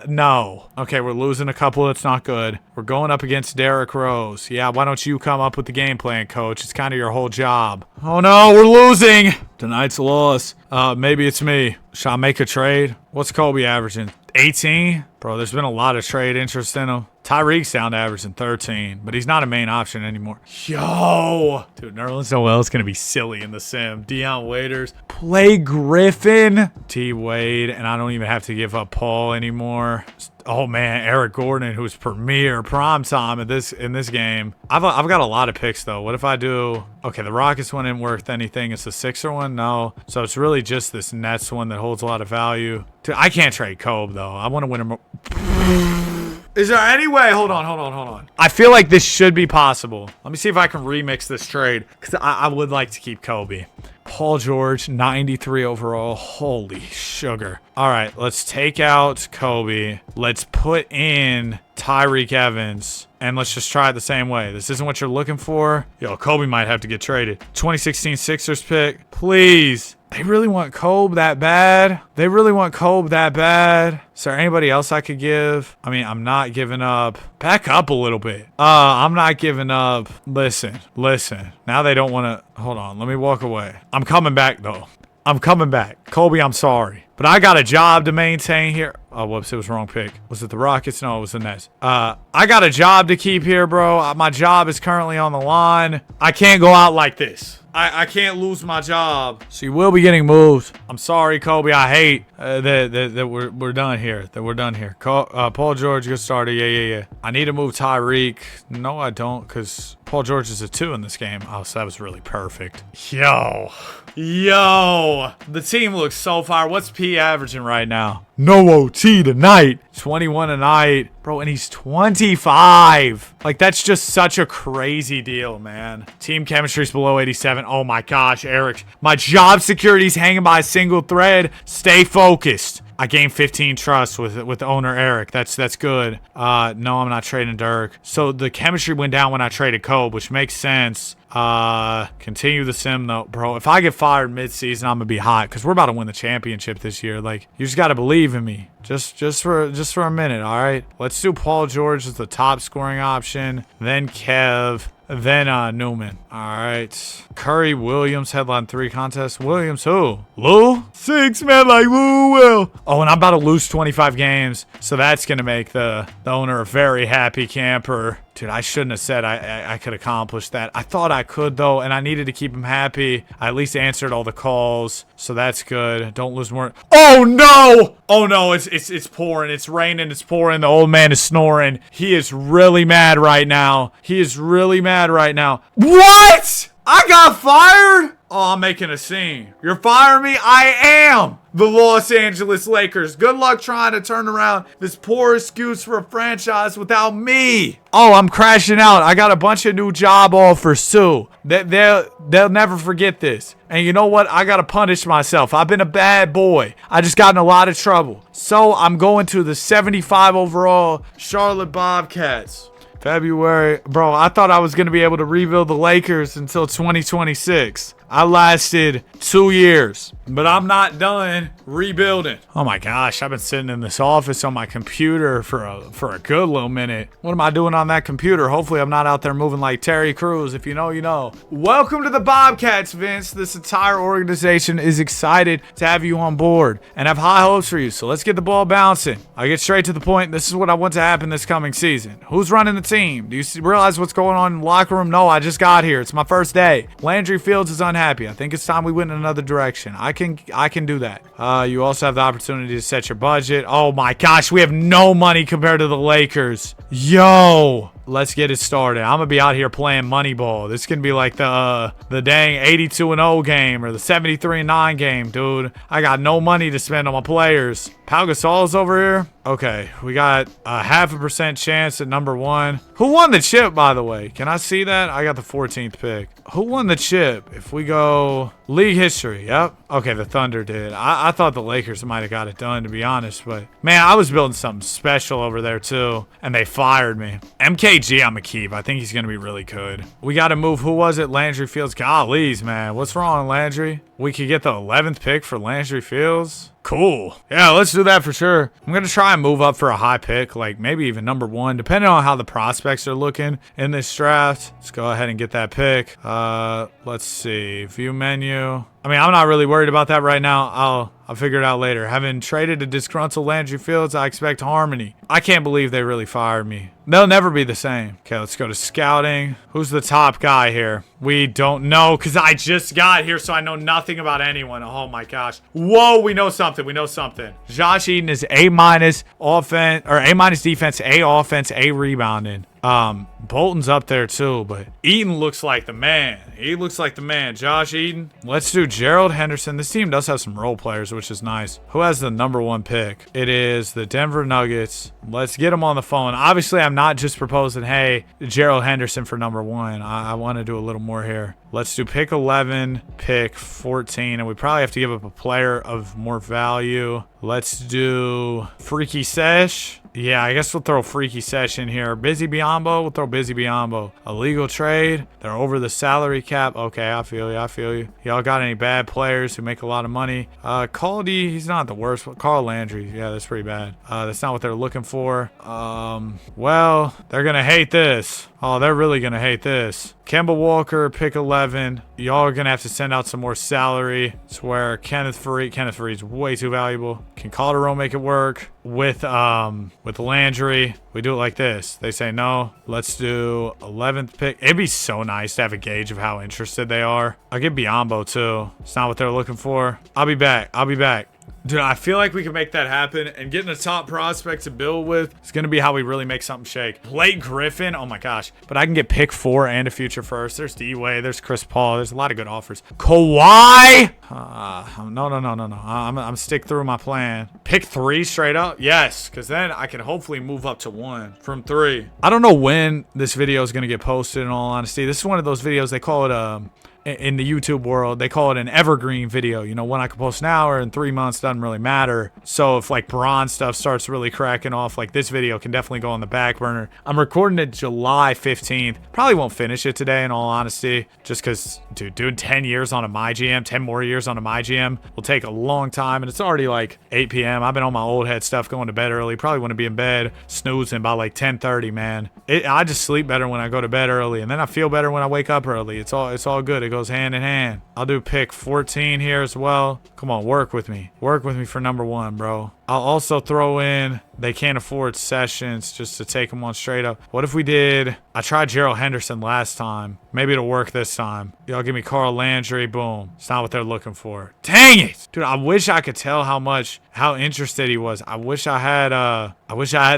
No. Okay, we're losing a couple. That's not good. We're going up against Derrick Rose. Yeah, why don't you come up with the game plan, coach? It's kind of your whole job. Oh no, we're losing. Tonight's loss. Maybe it's me. Should I make a trade? What's Kobe averaging? 18? Bro, there's been a lot of trade interest in him. Tyreek's down to averaging 13, but he's not a main option anymore. Yo! Dude, Nerlens Noel is going to be silly in the sim. Deion Waiters. Play Griffin. T. Wade, and I don't even have to give up Paul anymore. Oh man, Eric Gordon, who's premier prime time in this game. I've got a lot of picks though. What if I do? Okay, the Rockets one isn't worth anything. It's the Sixer one, no. So it's really just this Nets one that holds a lot of value. Dude, I can't trade Kobe though. I want to win him. Is there any way? Hold on. I feel like this should be possible. Let me see if I can remix this trade because I would like to keep Kobe. Paul George, 93 overall. Holy sugar. All right, let's take out Kobe. Let's put in Tyreek Evans. And let's just try it the same way. This isn't what you're looking for. Yo, Kobe might have to get traded. 2016 Sixers pick. Please. They really want Kobe that bad. Is there anybody else I could give? I mean, I'm not giving up. Back up a little bit. I'm not giving up. Listen. Now they don't want to. Hold on. Let me walk away. I'm coming back, though. Kobe, I'm sorry. But I got a job to maintain here. Oh, whoops. It was the wrong pick. Was it the Rockets? No, it was the Nets. I got a job to keep here, bro. My job is currently on the line. I can't go out like this. I can't lose my job. So you will be getting moved. I'm sorry, Kobe. I hate that we're done here. Paul George, good starter. Yeah. I need to move Tyreek. No, I don't, because Paul George is a 2 in this game. Oh, so that was really perfect. Yo. The team looks so fire. What's P averaging right now? No OT tonight. 21 a night. Bro, and he's 25. Like, that's just such a crazy deal, man. Team chemistry's below 87. Oh my gosh, Eric. My job security's hanging by a single thread. Stay focused. I gained 15 trust with owner Eric. That's good. No, I'm not trading Dirk. So the chemistry went down when I traded Kobe, which makes sense. Continue the sim though, bro. If I get fired mid-season, I'm gonna be hot because we're about to win the championship this year. Like, you just gotta believe in me. Just for a minute, all right? Let's do Paul George as the top scoring option, then Kev, then Newman. All right. Curry Williams headline 3 contest. Williams who? Lou? 6 man like Lou will. Oh, and I'm about to lose 25 games, so that's gonna make the owner a very happy camper. Dude, I shouldn't have said I could accomplish that. I thought I could, though, and I needed to keep him happy. I at least answered all the calls, so that's good. Don't lose more. Oh, no! Oh, no, it's pouring. It's raining. It's pouring. The old man is snoring. He is really mad right now. What? I got fired? Oh, I'm making a scene. You're firing me? I am the Los Angeles Lakers. Good luck trying to turn around this poor excuse for a franchise without me. Oh, I'm crashing out. I got a bunch of new job offers too. They'll never forget this. And you know what? I gotta punish myself. I've been a bad boy. I just got in a lot of trouble. So I'm going to the 75 overall Charlotte Bobcats. February. Bro, I thought I was going to be able to rebuild the Lakers until 2026. I lasted 2 years, but I'm not done rebuilding. Oh my gosh, I've been sitting in this office on my computer for a good little minute. What am I doing on that computer? Hopefully I'm not out there moving like Terry Crews. If you know, you know. Welcome to the Bobcats, Vince. This entire organization is excited to have you on board and have high hopes for you. So let's get the ball bouncing. I get straight to the point. This is what I want to happen this coming season. Who's running the team? Do you realize what's going on in the locker room? No, I just got here. It's my first day. Landry Fields is unhappy. I think it's time we went in another direction. I can do that. You also have the opportunity to set your budget. Oh my gosh, we have no money compared to the Lakers. Yo, let's get it started. I'm gonna be out here playing Moneyball. This can be like the dang 82-0 game or the 73-9 game, dude. I got no money to spend on my players. Pau Gasol's over here. Okay, we got a 0.5% chance at number 1. Who won the chip, by the way? Can I see that? I got the 14th pick. Who won the chip? If we go league history, yep. Okay, the Thunder did. I thought the Lakers might have got it done, to be honest, but man, I was building something special over there too, and they fired me. MKG, I'm gonna keep. I think he's gonna be really good. We got to move. Who was it? Landry Fields. Gollies, man. What's wrong, Landry? We could get the 11th pick for Landry Fields. Cool. Yeah, let's do that for sure. I'm going to try and move up for a high pick, like maybe even number 1, depending on how the prospects are looking in this draft. Let's go ahead and get that pick. Let's see. View menu. I mean, I'm not really worried about that right now. I'll figure it out later. Having traded a disgruntled Landry Fields, I expect harmony. I can't believe they really fired me. They'll never be the same. Okay, let's go to scouting. Who's the top guy here? We don't know because I just got here, so I know nothing about anyone. Oh my gosh. Whoa, we know something. We know something. Josh Eden is A- offense, or A- defense, A offense, A rebounding. Bolton's up there too, but Eden looks like the man. He looks like the man. Josh Eden. Let's do Gerald Henderson. This team does have some role players, which is nice. Who has the number 1 pick? It is the Denver Nuggets. Let's get them on the phone. Obviously, I'm not just proposing, hey, Gerald Henderson for number 1. I want to do a little more here. Let's do pick 11, pick 14, and we probably have to give up a player of more value. Let's do Freaky Sesh. Yeah, I guess we'll throw Freaky Sesh in here. Busy Biombo, we'll throw Busy Biombo. Illegal trade. They're over the salary cap. Okay, I feel you. I feel you. Y'all got any bad players who make a lot of money? Caldy, he's not the worst. Carl Landry, yeah, that's pretty bad. That's not what they're looking for. Well, they're gonna hate this. Oh, they're really gonna hate this. Kemba Walker, pick 11. Y'all are gonna have to send out some more salary. It's where Kenneth Fareed's way too valuable. Can Calderon make it work? With Landry, we do it like this. They say no. Let's do 11th pick. It'd be so nice to have a gauge of how interested they are. I'll get Biombo too. It's not what they're looking for. I'll be back. Dude, I feel like we can make that happen, and getting a top prospect to build with is going to be how we really make something shake. Blake Griffin, oh my gosh. But I can get pick 4 and a future first. There's D-Way, there's Chris Paul. There's a lot of good offers. Kawhi? No. I'm stick through my plan. Pick 3 straight up? Yes, because then I can hopefully move up to 1 from 3. I don't know when this video is going to get posted, in all honesty. This is one of those videos, they call it in the YouTube world, they call it an evergreen video. You know, when I can post now or in 3 months doesn't really matter. So if like bronze stuff starts really cracking off, like this video can definitely go on the back burner. I'm recording it July 15th. Probably won't finish it today, in all honesty, just because, dude, doing 10 years on a MyGM, 10 more years on a MyGM will take a long time, and it's already like 8 p.m. I've been on my old head stuff, going to bed early. Probably want to be in bed snoozing by like 10:30, man. I just sleep better when I go to bed early, and then I feel better when I wake up early. It's all good. It goes hand in hand. I'll do pick 14 here as well. Come on, work with me. Work with me for number 1, bro. I'll also throw in they can't afford Sessions just to take them on straight up. What if we did, I tried Gerald Henderson last time. Maybe it'll work this time. Y'all give me Carl Landry, boom. It's not what they're looking for. Dang it! Dude, I wish I could tell how interested he was. I wish I had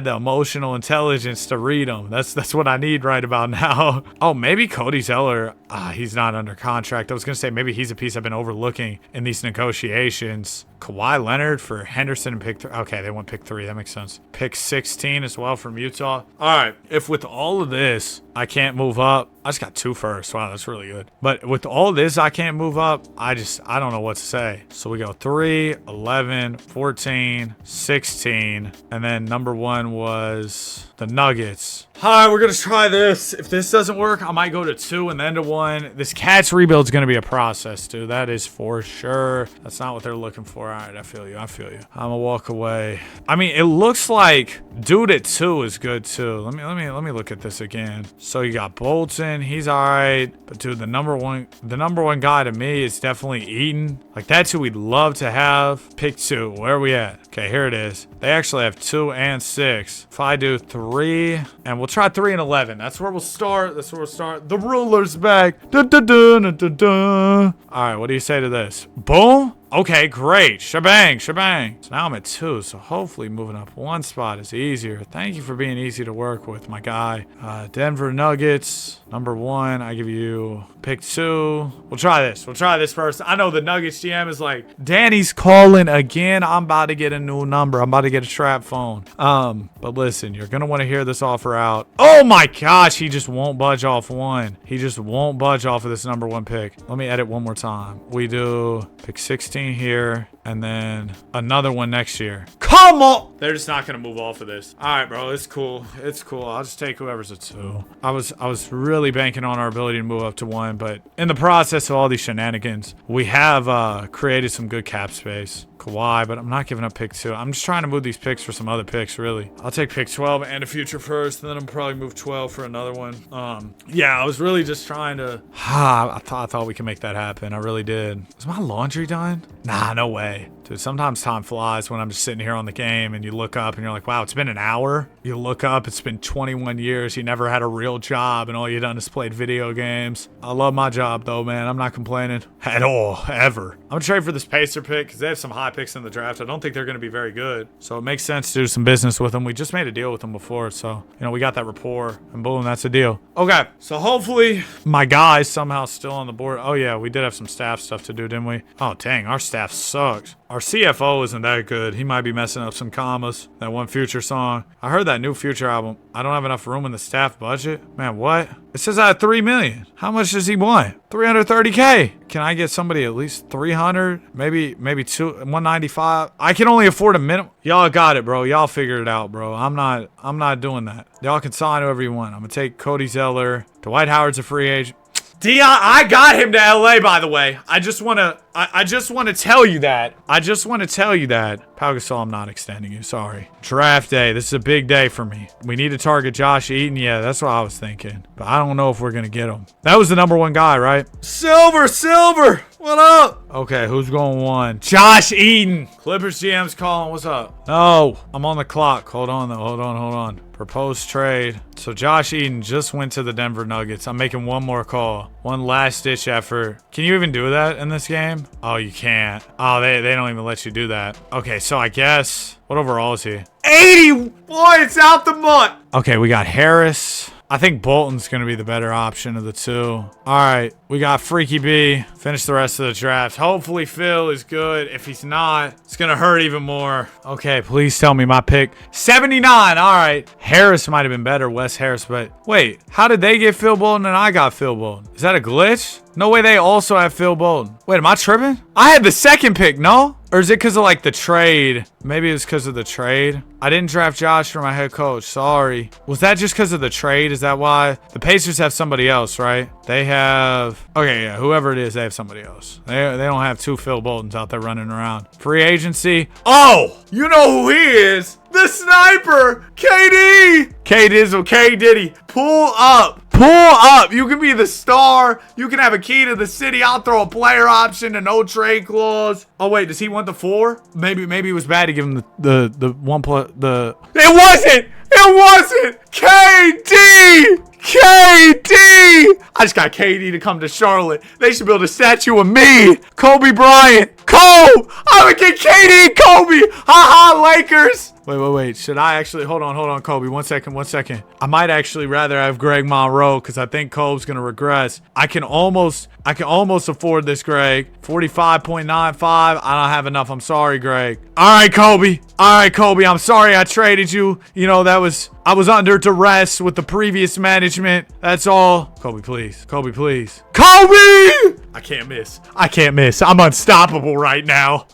the emotional intelligence to read him. That's what I need right about now. Oh, maybe Cody Zeller. He's not under contract. I was gonna say maybe he's a piece I've been overlooking in these negotiations. Kawhi Leonard for Henderson and pick 3. Okay, they went pick 3. That makes sense. Pick 16 as well from Utah. All right, if with all of this, I can't move up. I just got 2 first. Wow, that's really good. But with all this, I can't move up. I don't know what to say. So we go 3, 11, 14, 16. And then number 1 was the Nuggets. All right, we're going to try this. If this doesn't work, I might go to 2 and then to 1. This Cats rebuild is going to be a process, dude. That is for sure. That's not what they're looking for. All right, I feel you. I'm going to walk away. I mean, it looks like dude at 2 is good too. Let me look at this again. So you got Bolton. He's all right. But dude, the number one guy to me is definitely Eaton. Like, that's who we'd love to have. Pick 2. Where are we at? Okay, here it is. They actually have 2 and 6. If I do 3, and we'll try 3 and 11. That's where we'll start. The ruler's back. Dun, dun, dun, dun, dun, dun. All right, what do you say to this? Boom. Okay, great. Shebang. So now I'm at 2, so hopefully moving up 1 spot is easier. Thank you for being easy to work with, my guy. Denver Nuggets, number 1. I give you pick 2. We'll try this first. I know the Nuggets GM is like, Danny's calling again. I'm about to get a new number. I'm about to get a trap phone. But listen, you're going to want to hear this offer out. Oh my gosh, he just won't budge off 1. He just won't budge off of this number 1 pick. Let me edit one more time. We do pick 16 here, and then another one next year. Come on! They're just not gonna move off of this. All right, bro, it's cool. I'll just take whoever's a 2. I was really banking on our ability to move up to 1, but in the process of all these shenanigans, we have created some good cap space. Kawhi, but I'm not giving up pick 2. I'm just trying to move these picks for some other picks, really. I'll take pick 12 and a future first, and then I'll probably move 12 for another one. Yeah, I was really just trying to... I thought we could make that happen. I really did. Is my laundry done? Nah, no way. Dude, sometimes time flies when I'm just sitting here on the game and you look up and you're like, wow, it's been an hour. You look up, it's been 21 years. You never had a real job and all you done is played video games. I love my job though, man. I'm not complaining at all, ever. I'm gonna trade for this Pacer pick because they have some high picks in the draft. I don't think they're gonna be very good. So it makes sense to do some business with them. We just made a deal with them before. So, we got that rapport and boom, that's a deal. Okay, so hopefully my guy's somehow still on the board. Oh yeah, we did have some staff stuff to do, didn't we? Oh dang, our staff sucks. Our CFO isn't that good. He might be messing up some commas. That one Future song. I heard that new Future album. I don't have enough room in the staff budget. Man, what? It says I have $3 million. How much does he want? $330K. Can I get somebody at least 300? Maybe 195. I can only afford a minimum. Y'all got it, bro. Y'all figure it out, bro. I'm not doing that. Y'all can sign whoever you want. I'm gonna take Cody Zeller. Dwight Howard's a free agent. Dion, I got him to LA, by the way. I just want to tell you that. Pau Gasol, I'm not extending you. Sorry. Draft day. This is a big day for me. We need to target Josh Eaton. Yeah, that's what I was thinking. But I don't know if we're going to get him. That was the number 1 guy, right? Silver. What up? Okay, who's going 1? Josh Eaton. Clippers GM's calling. What's up? No, I'm on the clock. Hold on, though. Hold on. Proposed trade. So Josh Eaton just went to the Denver Nuggets. I'm making one more call. One last ditch effort. Can you even do that in this game? Oh, you can't. Oh, they don't even let you do that. Okay, so I guess... What overall is he? 80 points out the mud. Okay, we got Harris. I think Bolton's going to be the better option of the 2. All right, we got Freaky B. Finish the rest of the draft. Hopefully Phil is good. If he's not, it's going to hurt even more. Okay, please tell me my pick. 79. All right. Harris might have been better, Wes Harris. But wait, how did they get Phil Bolton and I got Phil Bolton? Is that a glitch? No way they also have Phil Bolton. Wait, am I tripping? I had the 2nd pick, no? Or is it because of like the trade? Maybe it's because of the trade. I didn't draft Josh for my head coach. Sorry. Was that just because of the trade? Is that why? The Pacers have somebody else, right? They have... Okay, yeah. Whoever it is, they have somebody else. They don't have 2 Phil Boltons out there running around. Free agency. Oh! You know who he is! The sniper! KD! K Dizzle, K Diddy. Pull up. You can be the star. You can have a key to the city. I'll throw a player option, a no trade clause. Oh wait, does he want the 4? Maybe it was bad to give him the 1 plus the. It wasn't. It wasn't. KD. I just got KD to come to Charlotte. They should build a statue of me, Kobe Bryant. Kobe. I would get KD and Kobe. Ha Lakers. Wait. Should I actually hold on, Kobe? 1 second. I might actually rather have Greg Monroe because I think Kobe's gonna regress. I can almost afford this, Greg. 45.95. I don't have enough. I'm sorry, Greg. All right, Kobe. I'm sorry I traded you. You know, I was under duress with the previous management. That's all. Kobe, please. Kobe! I can't miss. I'm unstoppable right now.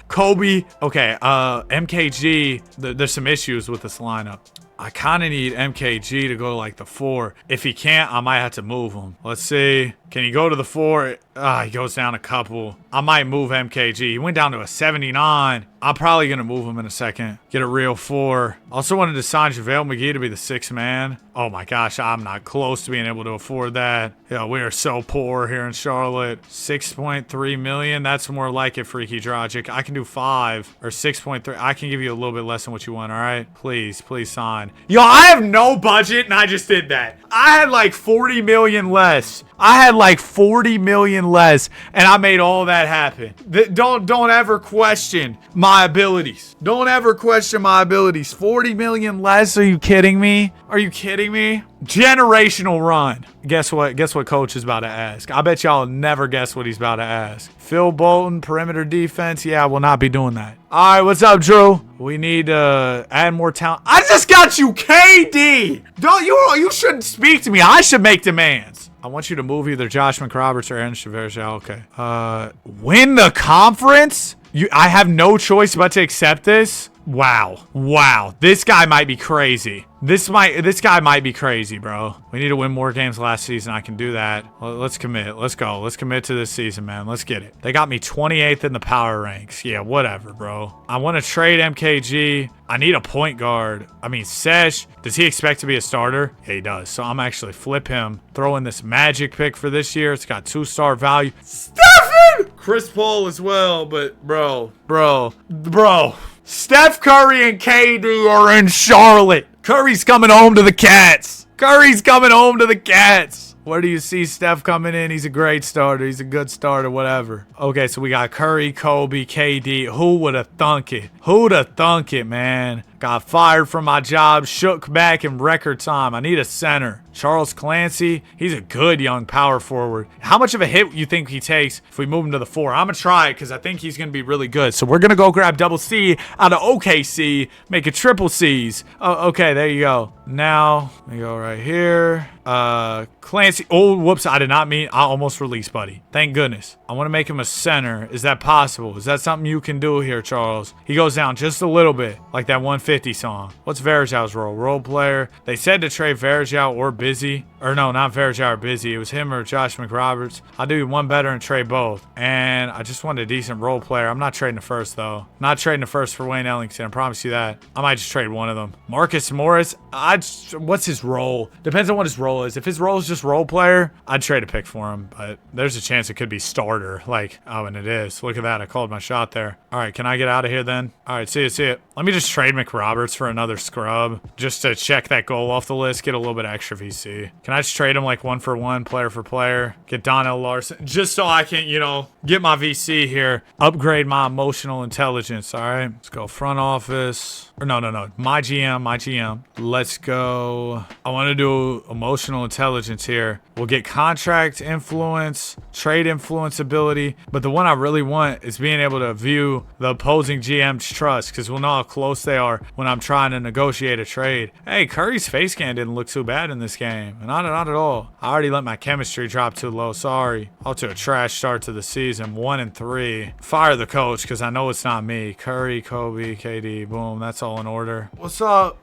Kobe. Okay, MKG. There's some issues with this lineup. I kind of need MKG to go to like the 4. If he can't, I might have to move him. Let's see. Can he go to the 4? He goes down a couple. I might move MKG. He went down to a 79. I'm probably going to move him in a second. Get a real 4. Also wanted to sign JaVale McGee to be the 6th man. Oh my gosh, I'm not close to being able to afford that. Yeah, we are so poor here in Charlotte. 6.3 million. That's more like it, Freaky Dragic. I can do 5 or 6.3. I can give you a little bit less than what you want, all right? Please sign. Yo, I have no budget and I just did that. I had like 40 million less. And I made all that happen. Don't ever question my abilities. 40 million less? Are you kidding me? Generational run. Guess what coach is about to ask? I bet y'all never guess what he's about to ask. Phil Bolton, perimeter defense. Yeah, I will not be doing that. All right, what's up, Drew? We need to add more talent. I just got you KD. You shouldn't speak to me. I should make demands. I want you to move either Josh McRoberts or Aaron Shavers. Okay. Win the conference? I have no choice but to accept this. Wow. This guy might be crazy. This guy might be crazy, bro. We need to win more games last season. I can do that. Let's commit. Let's go. Let's commit to this season, man. Let's get it. They got me 28th in the power ranks. Yeah, whatever, bro. I want to trade MKG. I need a point guard. I mean, Sesh, does he expect to be a starter? Yeah, he does. So I'm actually flip him. Throw in this Magic pick for this year. It's got 2-star value. Stephen! Chris Paul as well, but bro. Steph Curry and KD are in Charlotte. Curry's coming home to the Cats. Where do you see Steph coming in? He's a great starter. He's a good starter, whatever. Okay, so we got Curry, Kobe, KD. Who would have thunk it? Who'd have thunk it, man? Got fired from my job, shook back in record time. I need a center. Charles Clancy, he's a good young power forward. How much of a hit you think he takes if we move him to the 4? I'm going to try it because I think he's going to be really good. So we're going to go grab double C out of OKC, make it triple C's. Oh, okay, there you go. Now, we go right here. Clancy. Oh, whoops. I did not mean. I almost released, buddy. Thank goodness. I want to make him a center. Is that possible? Is that something you can do here, Charles? He goes down just a little bit, like that 150 song. What's Varejão's role? Role player. They said to trade Varejão or Busy. Or no, not Varejão or Busy. It was him or Josh McRoberts. I'll do one better and trade both. And I just want a decent role player. I'm not trading the first, though. Not trading the first for Wayne Ellington. I promise you that. I might just trade one of them. Marcus Morris. What's his role? Depends on what his role is. If his role is just role player, I'd trade a pick for him. But there's a chance it could be starter. Like, oh, and it is. Look at that. I called my shot there. All right, can I get out of here then? All right, see it. Let me just trade McRoberts for another scrub just to check that goal off the list, get a little bit extra VC. Can I just trade him like 1-for-1, player for player? Get Donnell Larson just so I can, get my VC here. Upgrade my emotional intelligence, all right? Let's go front office. Or no. MyGM. Let's go. I want to do emotional intelligence here. We'll get contract influence, trade influence ability. But the one I really want is being able to view the opposing GM's trust because we'll know how close they are when I'm trying to negotiate a trade. Hey, Curry's face scan didn't look too bad in this game. Not at all. I already let my chemistry drop too low. Sorry. Off to a trash start to the season. 1-3. Fire the coach because I know it's not me. Curry, Kobe, KD. Boom. That's all in order. What's up,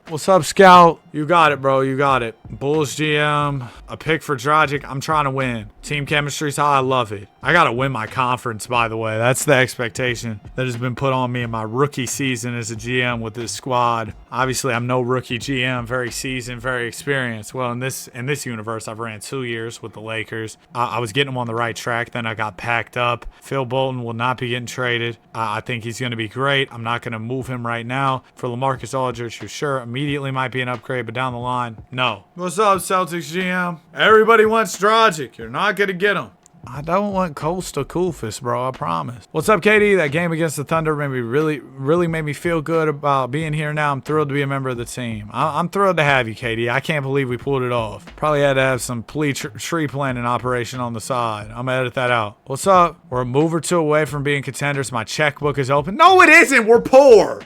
Scout? You got it, bro. You got it. Bulls GM. A pick for Dragic. I'm trying to win. Team chemistry's how I love it. I got to win my conference, by the way. That's the expectation that has been put on me in my rookie season as a GM with this squad. squad. Obviously, I'm no rookie GM, very seasoned, very experienced. Well, in this universe, I've ran 2 years with the Lakers. I was getting them on the right track. Then I got packed up. Phil Bolton will not be getting traded. I think he's going to be great. I'm not going to move him right now. For LaMarcus Aldridge, who sure immediately might be an upgrade, but down the line, no. What's up, Celtics GM? Everybody wants Dragic. You're not going to get him. I don't want Coastal Koufis, bro. I promise. What's up, KD? That game against the Thunder made me really made me feel good about being here now. I'm thrilled to be a member of the team. I'm thrilled to have you, KD. I can't believe we pulled it off. Probably had to have some tree planting operation on the side. I'm gonna edit that out. What's up? We're a move or two away from being contenders. My checkbook is open. No, it isn't. We're poor.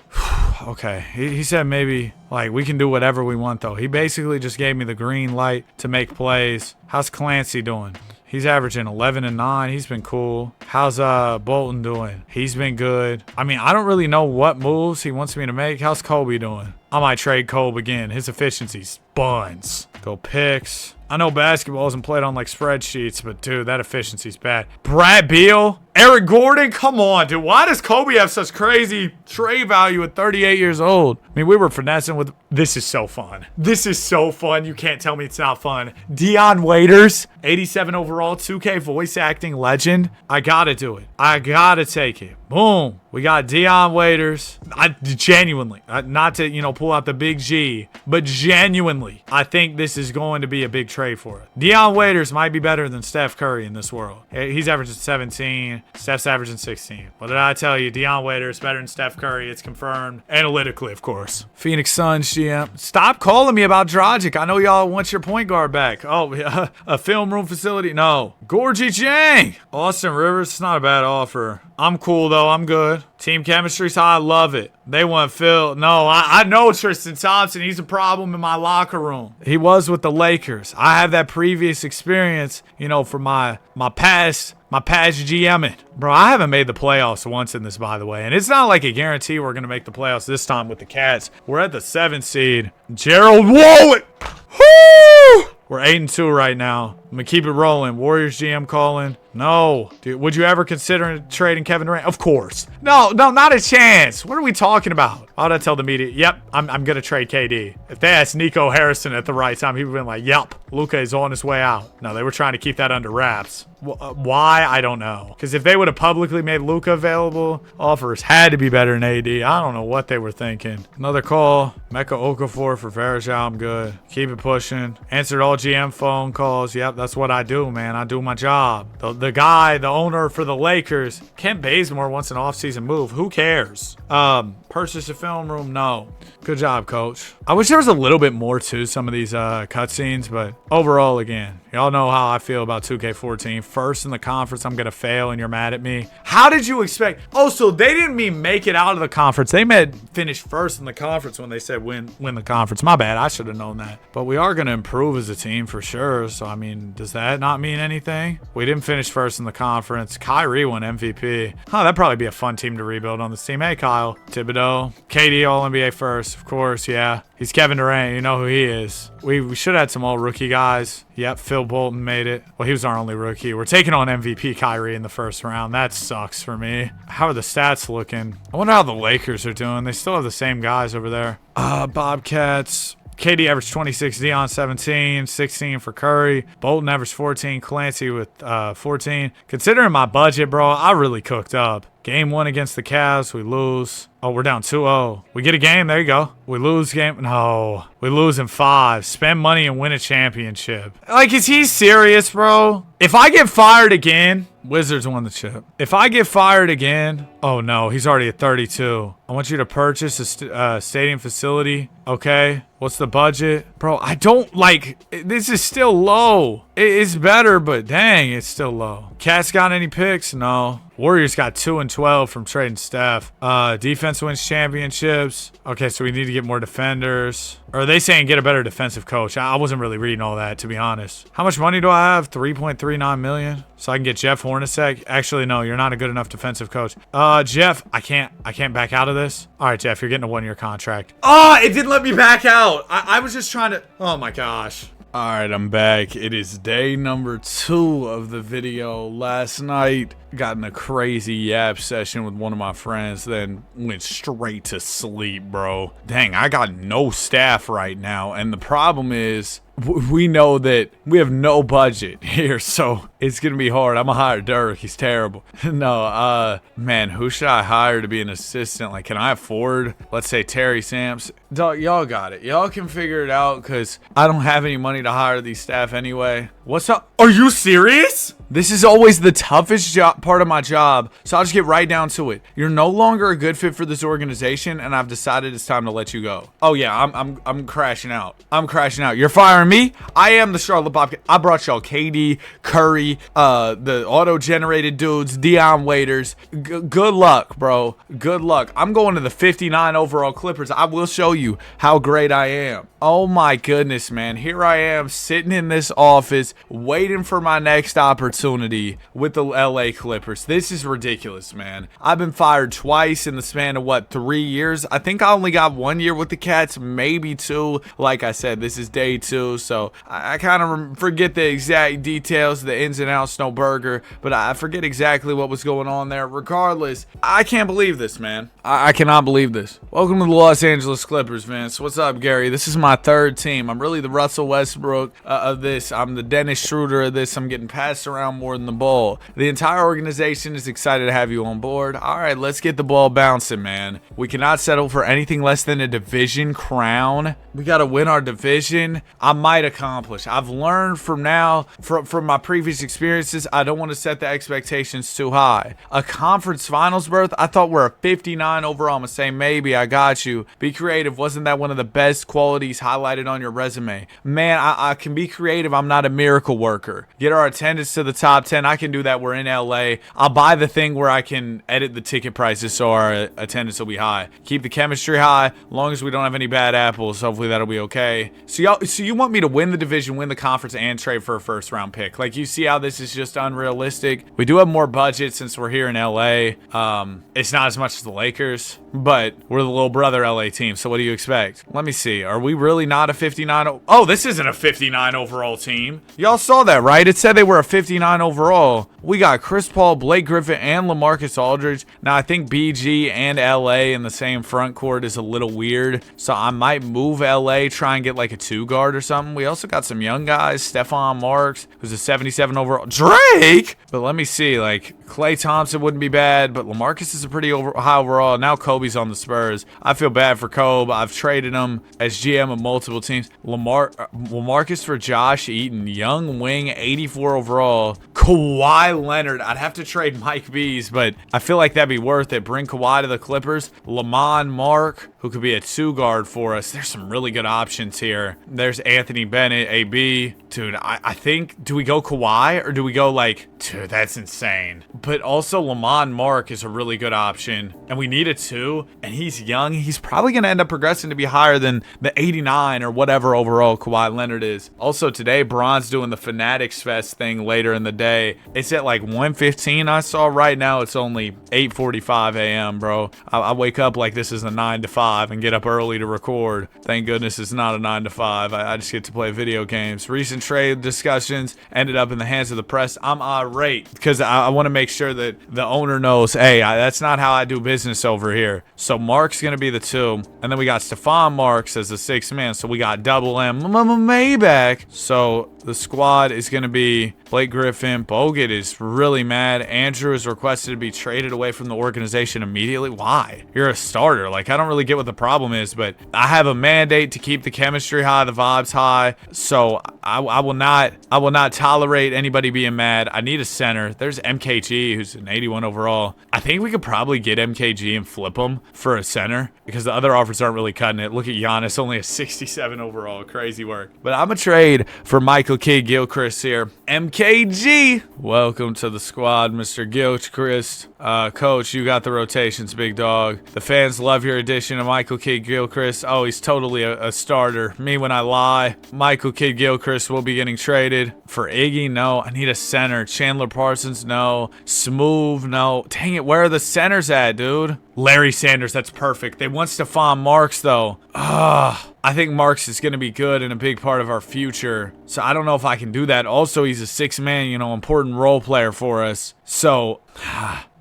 Okay. He said maybe, like, we can do whatever we want, though. He basically just gave me the green light to make plays. How's Clancy doing? He's averaging 11 and 9. He's been cool. How's Bolton doing? He's been good. I mean, I don't really know what moves he wants me to make. How's Kobe doing? I might trade Kobe again. His efficiency's buns. Go picks. I know basketball isn't played on like spreadsheets, but dude, that efficiency's bad. Brad Beal? Eric Gordon? Come on, dude. Why does Kobe have such crazy trade value at 38 years old? I mean, we were finessing with... This is so fun. This is so fun. You can't tell me it's not fun. Dion Waiters, 87 overall, 2K voice acting legend. I gotta do it. I gotta take it. Boom. We got Dion Waiters. Genuinely, not to, pull out the big G, but genuinely, I think this is going to be a big trade for it. Dion Waiters might be better than Steph Curry in this world. He's averaging 17. Steph's averaging 16. What did I tell you? Dion Waiters better than Steph Curry. It's confirmed analytically, of course. Phoenix Suns GM. Stop calling me about Dragic. I know y'all want your point guard back. Oh, a film room facility? No. Gorgie Jang. Austin Rivers. It's not a bad offer. I'm cool, though. I'm good. Team chemistry's high. I love it. They want Phil. No, I know Tristan Thompson. He's a problem in my locker room. He was with the Lakers. I have that previous experience, for my past GMing. Bro, I haven't made the playoffs once in this, by the way. And it's not like a guarantee we're going to make the playoffs this time with the Cats. We're at the 7th seed. Gerald Wallach. Woo! We're 8-2 right now. I'm going to keep it rolling. Warriors GM calling. No. Dude, would you ever consider trading Kevin Durant? Of course. No, not a chance. What are we talking about? Why would I tell the media? Yep, I'm going to trade KD. If they asked Nico Harrison at the right time, he would have been like, yep, Luka is on his way out. No, they were trying to keep that under wraps. Why? I don't know. Because if they would have publicly made Luka available, offers had to be better than AD. I don't know what they were thinking. Another call. Mecca Okafor for Varejao. I'm good. Keep it pushing. Answered all GM phone calls. Yep, that's what I do, man. I do my job. The guy, the owner for the Lakers, Kent Bazemore wants an offseason move. Who cares? Purchase a film room? No. Good job, coach. I wish there was a little bit more to some of these cutscenes, but overall, again, y'all know how I feel about 2K14. First in the conference, I'm going to fail, and you're mad at me. How did you expect? Oh, so they didn't mean make it out of the conference. They meant finish first in the conference when they said win the conference. My bad. I should have known that. But we are going to improve as a team for sure. So, I mean, does that not mean anything? We didn't finish first in the conference. Kyrie won MVP. That'd probably be a fun team to rebuild on this team. Hey, Kyle. Thibodeau. KD All-NBA first. Of course, yeah. He's Kevin Durant. You know who he is. We should have had some all-rookie guys. Yep, Phil Bolton made it. Well, he was our only rookie. We're taking on MVP Kyrie in the first round. That sucks for me. How are the stats looking? I wonder how the Lakers are doing. They still have the same guys over there. Bobcats. KD averaged 26, Dion 17, 16 for Curry. Bolton averaged 14, Clancy with 14. Considering my budget, bro, I really cooked up. Game 1 against the Cavs, we lose. Oh, we're down 2-0. We get a game. There you go. We lose game. No. We lose in 5. Spend money and win a championship. Like, is he serious, bro? If I get fired again, Wizards won the chip. If I get fired again, oh, no. He's already at 32. I want you to purchase a stadium facility. Okay. What's the budget? Bro, I don't like... This is still low. It's better, but dang, it's still low. Cats got any picks? No. Warriors got 2 and 12 from trading Steph. Defense wins championships. Okay, so we need to get more defenders. Or are they saying get a better defensive coach? I wasn't really reading all that, to be honest. How much money do I have? $3.39 million. So I can get Jeff Hornacek. Actually, no, you're not a good enough defensive coach. Jeff, I can't back out of this. All right, Jeff, you're getting a 1-year contract. Oh, it didn't let me back out. I was just trying to. Oh my gosh. All right, I'm back. It is day number 2 of the video. Last night, got in a crazy yap session with one of my friends, then went straight to sleep, bro. Dang, I got no staff right now, and the problem is we know that we have no budget here, so it's gonna be hard. I'm gonna hire Dirk. He's terrible. No, man, who should I hire to be an assistant? Like, can I afford, let's say, Terry Samps? Dog, y'all got it. Y'all can figure it out, because I don't have any money to hire these staff anyway. What's up? Are you serious? This is always the toughest part of my job, so I'll just get right down to it. You're no longer a good fit for this organization, and I've decided it's time to let you go. Oh yeah, I'm crashing out. I'm crashing out. You're firing me? I am the Charlotte Bobcat. I brought y'all KD, Curry, the auto-generated dudes, Dion Waiters. Good luck, bro. Good luck. I'm going to the 59 overall Clippers. I will show you how great I am. Oh my goodness, man. Here I am sitting in this office waiting for my next opportunity with the LA Clippers. This is ridiculous, man. I've been fired twice in the span of, what, 3 years? I think I only got 1 year with the Cats, maybe 2. Like I said, this is day 2, so I kind of forget the exact details, the ins and outs, no burger, but I forget exactly what was going on there. Regardless, I can't believe this, man. I cannot believe this. Welcome to the Los Angeles Clippers, man. So what's up, Gary? This is my 3rd team. I'm really the Russell Westbrook of this. I'm the Dennis Schroeder of this. I'm getting passed around more than the ball. The entire organization is excited to have you on board. All right, let's get the ball bouncing, man. We cannot settle for anything less than a division crown. We got to win our division. I might accomplish. I've learned from my previous experiences, I don't want to set the expectations too high. A conference finals berth, I thought we're a 59 overall. I'm going to say maybe. I got you. Be creative. Wasn't that one of the best qualities highlighted on your resume? Man, I can be creative. I'm not a miracle worker. Get our attendance to the top 10. I can do that. We're in LA. I'll buy the thing where I can edit the ticket prices so our attendance will be high. Keep the chemistry high. As long as we don't have any bad apples, hopefully that'll be okay. So you want me to win the division, win the conference, and trade for a 1st round pick? Like, you see how this is just unrealistic? We do have more budget since we're here in LA. It's not as much as the Lakers, but we're the little brother LA team. So what do you expect? Let me see. Are we really not a 59? Oh, this isn't a 59 overall team. Y'all saw that, right? It said they were a 59 overall. We got Chris Paul, Blake Griffin, and LaMarcus Aldridge. Now, I think BG and LA in the same front court is a little weird, so I might move LA, try and get like a 2 guard or something. We also got some young guys. Stephon Marks, who's a 77 overall. Drake! But let me see, like, Klay Thompson wouldn't be bad, but LaMarcus is a pretty high overall. Now Kobe's on the Spurs. I feel bad for Kobe. I've traded him as GM of multiple teams. LaMarcus for Josh Eaton. Young wing, 84 overall. Kawhi Leonard. I'd have to trade Mike Bees, but I feel like that'd be worth it. Bring Kawhi to the Clippers. Lamont Mark, who could be a 2 guard for us. There's some really good options here. There's Anthony Bennett, AB. Dude, I think, do we go Kawhi or do we go like, dude, that's insane. But also Lamont Mark is a really good option, and we need a 2, and he's young. He's probably going to end up progressing to be higher than the 89 or whatever overall Kawhi Leonard is. Also today, Bron's doing the Fanatics Fest thing later in the day. It's at like 1:15 I saw. Right now it's only 8:45 a.m., bro. I wake up like this is a 9 to 5 and get up early to record. Thank goodness it's not a 9 to 5. I just get to play video games. Recent trade discussions ended up in the hands of the press. I'm irate because I want to make sure that the owner knows, hey, that's not how I do business over here. So Mark's going to be the 2. And then we got Stephon Marks as the 6th man. So we got double M Maybach. So the squad is going to be Blake Griffin. Bogut is really mad. Andrew is requested to be traded away from the organization immediately. Why? You're a starter. Like, I don't really get what the problem is, but I have a mandate to keep the chemistry high, the vibes high. So I will not tolerate anybody being mad. I need a center. There's MKG, who's an 81 overall. I think we could probably get MKG and flip him for a center because the other offers aren't really cutting it. Look at Giannis, only a 67 overall. Crazy work. But I'm a trade for Michael Kidd-Gilchrist here. MKG, welcome to the squad, Mr. Gilchrist. Coach, you got the rotations, big dog. The fans love your addition of Michael Kidd-Gilchrist. Oh, he's totally a starter. Me when I lie. Michael Kidd-Gilchrist will be getting traded for Iggy. No, I need a center. Chandler Parsons. No. Smooth. No. Dang it, where are the centers at, dude? Larry Sanders, that's perfect. They want Stephon Marks, though. I think Marks is going to be good and a big part of our future. So I don't know if I can do that. Also, he's a six-man, important role player for us. So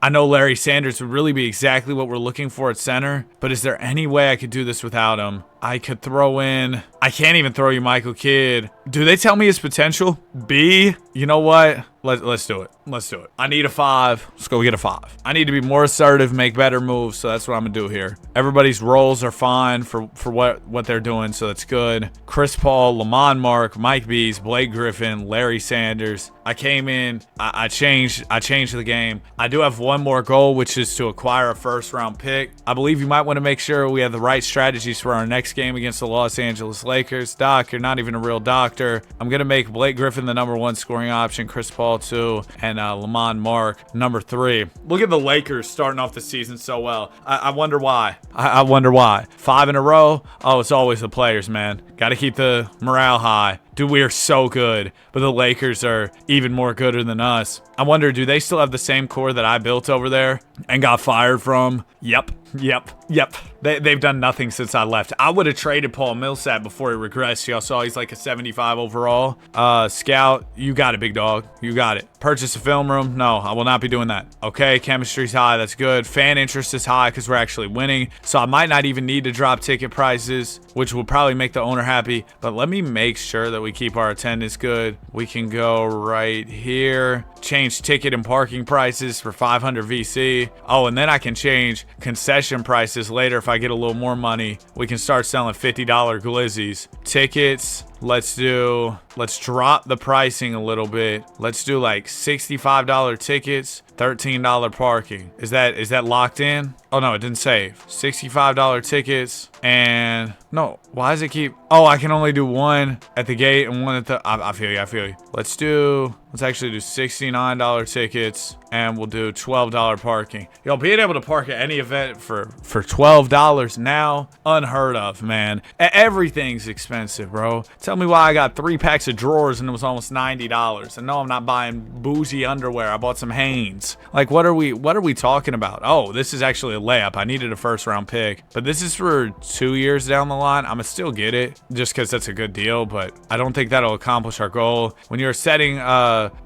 I know Larry Sanders would really be exactly what we're looking for at center, but is there any way I could do this without him? I could throw in... I can't even throw you Michael Kidd. Do they tell me his potential? B? You know what? Let's do it. Let's do it. I need a 5. Let's go get a 5. I need to be more assertive, make better moves, so that's what I'm going to do here. Everybody's roles are fine for what they're doing, so that's good. Chris Paul, Lamont Mark, Mike Bees, Blake Griffin, Larry Sanders. I came in, I changed the game. I do have one more goal, which is to acquire a first-round pick. I believe you might want to make sure we have the right strategies for our next game against the Los Angeles Lakers. Doc, you're not even a real doctor. I'm going to make Blake Griffin the #1 scoring option, Chris Paul 2, and Lamont Mark number 3. Look at the Lakers starting off the season so well. I wonder why. I wonder why. 5 in a row? Oh, it's always the players, man. Got to keep the morale high. Dude, we are so good, but the Lakers are even more gooder than us. I wonder, do they still have the same core that I built over there and got fired from? Yep. They've done nothing since I left. I would have traded Paul Millsap before he regressed. Y'all saw he's like a 75 overall. Scout, you got it, big dog. You got it. Purchase a film room? No, I will not be doing that. Okay, chemistry's high. That's good. Fan interest is high because we're actually winning. So I might not even need to drop ticket prices, which will probably make the owner happy. But let me make sure that we keep our attendance good. We can go right here. Change ticket and parking prices for 500 VC. Oh, and then I can change concession prices later if I get a little more money. We can start selling $50 glizzies. Tickets. Let's drop the pricing a little bit. Let's do like $65 tickets, $13 parking. Is that locked in? Oh no, it didn't save. $65 tickets and no, why does it keep? Oh, I can only do one at the gate and one at the, I feel you. Let's actually do $69 tickets and we'll do $12 parking. Yo, being able to park at any event for $12 now, unheard of, man. Everything's expensive, bro. Tell me why I got 3 packs of drawers and it was almost $90. And no, I'm not buying bougie underwear. I bought some Hanes. Like, what are we talking about? Oh, this is actually a layup. I needed a first round pick, but this is for 2 years down the line. I'ma still get it just because that's a good deal, but I don't think that'll accomplish our goal. When you're setting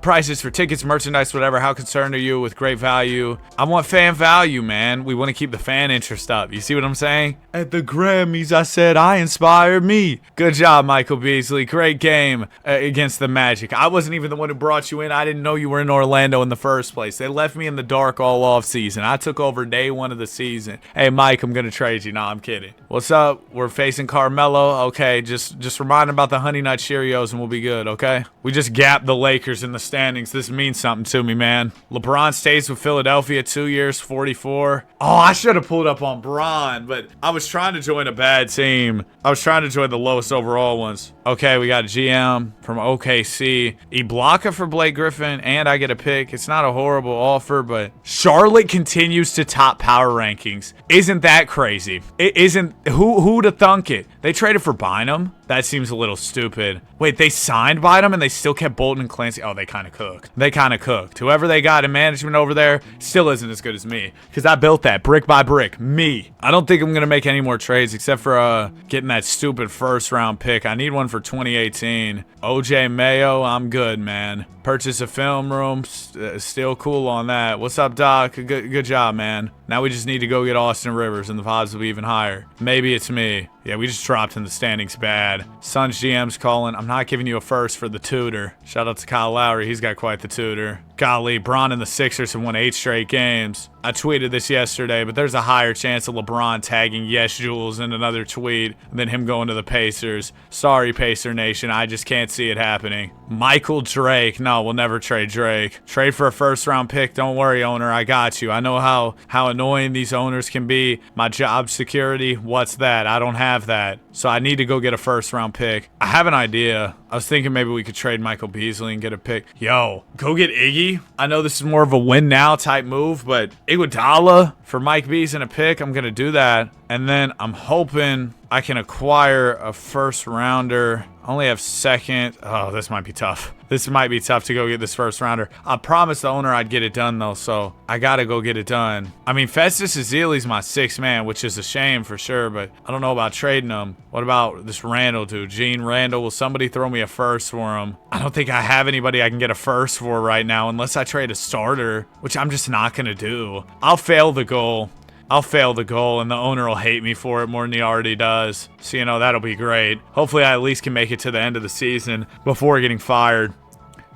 prices for tickets, merchandise, whatever, how concerned are you with great value? I want fan value, man. We want to keep the fan interest up. You see what I'm saying? At the Grammys, I said I inspired me. Good job, Michael Beasley. Great game against the Magic. I wasn't even the one who brought you in. I didn't know you were in Orlando in the first place. They left me in the dark all off season. I took over day 1 of the season. Hey, Mike, I'm gonna trade you. No, I'm kidding. What's up? We're facing Carmelo. Okay, just remind him about the Honey Nut Cheerios and we'll be good, okay? We just gapped the Lakers in the standings. This means something to me, man. LeBron stays with Philadelphia 2 years, 44. Oh, I should have pulled up on Bron, but I was trying to join a bad team. I was trying to join the lowest overall ones. Okay, we got a GM from OKC. Ibaka for Blake Griffin, and I get a pick. It's not a horrible offer, but Charlotte continues to top power rankings. Isn't that crazy? It isn't. Who'd have thunk it? They traded for Bynum? That seems a little stupid. Wait, they signed Bynum and they still kept Bolton and Clancy? Oh, they kind of cooked. Whoever they got in management over there still isn't as good as me because I built that brick by brick. Me. I don't think I'm going to make any more trades except for getting that stupid first round pick. I need one for 2018. OJ Mayo, I'm good, man. Purchase a film room. Still cool on that. What's up, Doc? Good job, man. Now we just need to go get Austin Rivers and the odds will be even higher. Maybe it's me. Yeah, we just dropped in the standings bad. Suns GM's calling. I'm not giving you a first for the tutor. Shout out to Kyle Lowry. He's got quite the tutor. Golly, Bron and the Sixers have won 8 straight games. I tweeted this yesterday, but there's a higher chance of LeBron tagging Yes Jules in another tweet than him going to the Pacers. Sorry, Pacer Nation. I just can't see it happening. Michael Drake. No, we'll never trade Drake. Trade for a first-round pick. Don't worry, owner. I got you. I know how annoying these owners can be. My job security, what's that? I don't have that. So I need to go get a first-round pick. I have an idea. I was thinking maybe we could trade Michael Beasley and get a pick. Yo, go get Iggy. I know this is more of a win now type move, but Iguodala for Mike Beasley and a pick, I'm going to do that. And then I'm hoping I can acquire a first rounder. I only have second. Oh, this might be tough. This might be tough to go get this first rounder. I promised the owner I'd get it done, though, so I gotta go get it done. I mean, Festus Ezeli's my 6th man, which is a shame for sure, but I don't know about trading him. What about this Randall dude? Gene Randall, will somebody throw me a first for him? I don't think I have anybody I can get a first for right now, unless I trade a starter, which I'm just not gonna do. I'll fail the goal. I'll fail the goal, and the owner will hate me for it more than he already does. So, you know, that'll be great. Hopefully, I at least can make it to the end of the season before getting fired.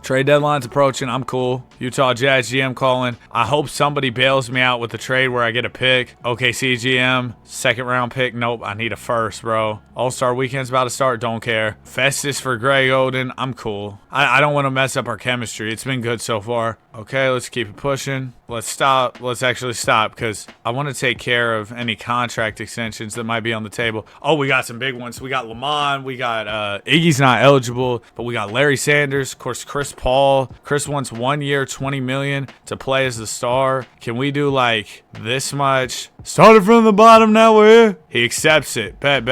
Trade deadline's approaching. I'm cool. Utah Jazz GM calling. I hope somebody bails me out with the trade where I get a pick. OKC GM, 2nd round pick. Nope, I need a first, bro. All-Star Weekend's about to start. Don't care. Festus for Greg Oden. I'm cool. I don't want to mess up our chemistry. It's been good so far. Okay, let's keep it pushing. Let's stop. Let's actually stop because I want to take care of any contract extensions that might be on the table. Oh, we got some big ones. We got Lamont. We got Iggy's not eligible, but we got Larry Sanders. Of course, Chris Paul. Chris wants 1 year, $20 million to play as the star. Can we do like this much? Started from the bottom, now we're here. He accepts it. Bet.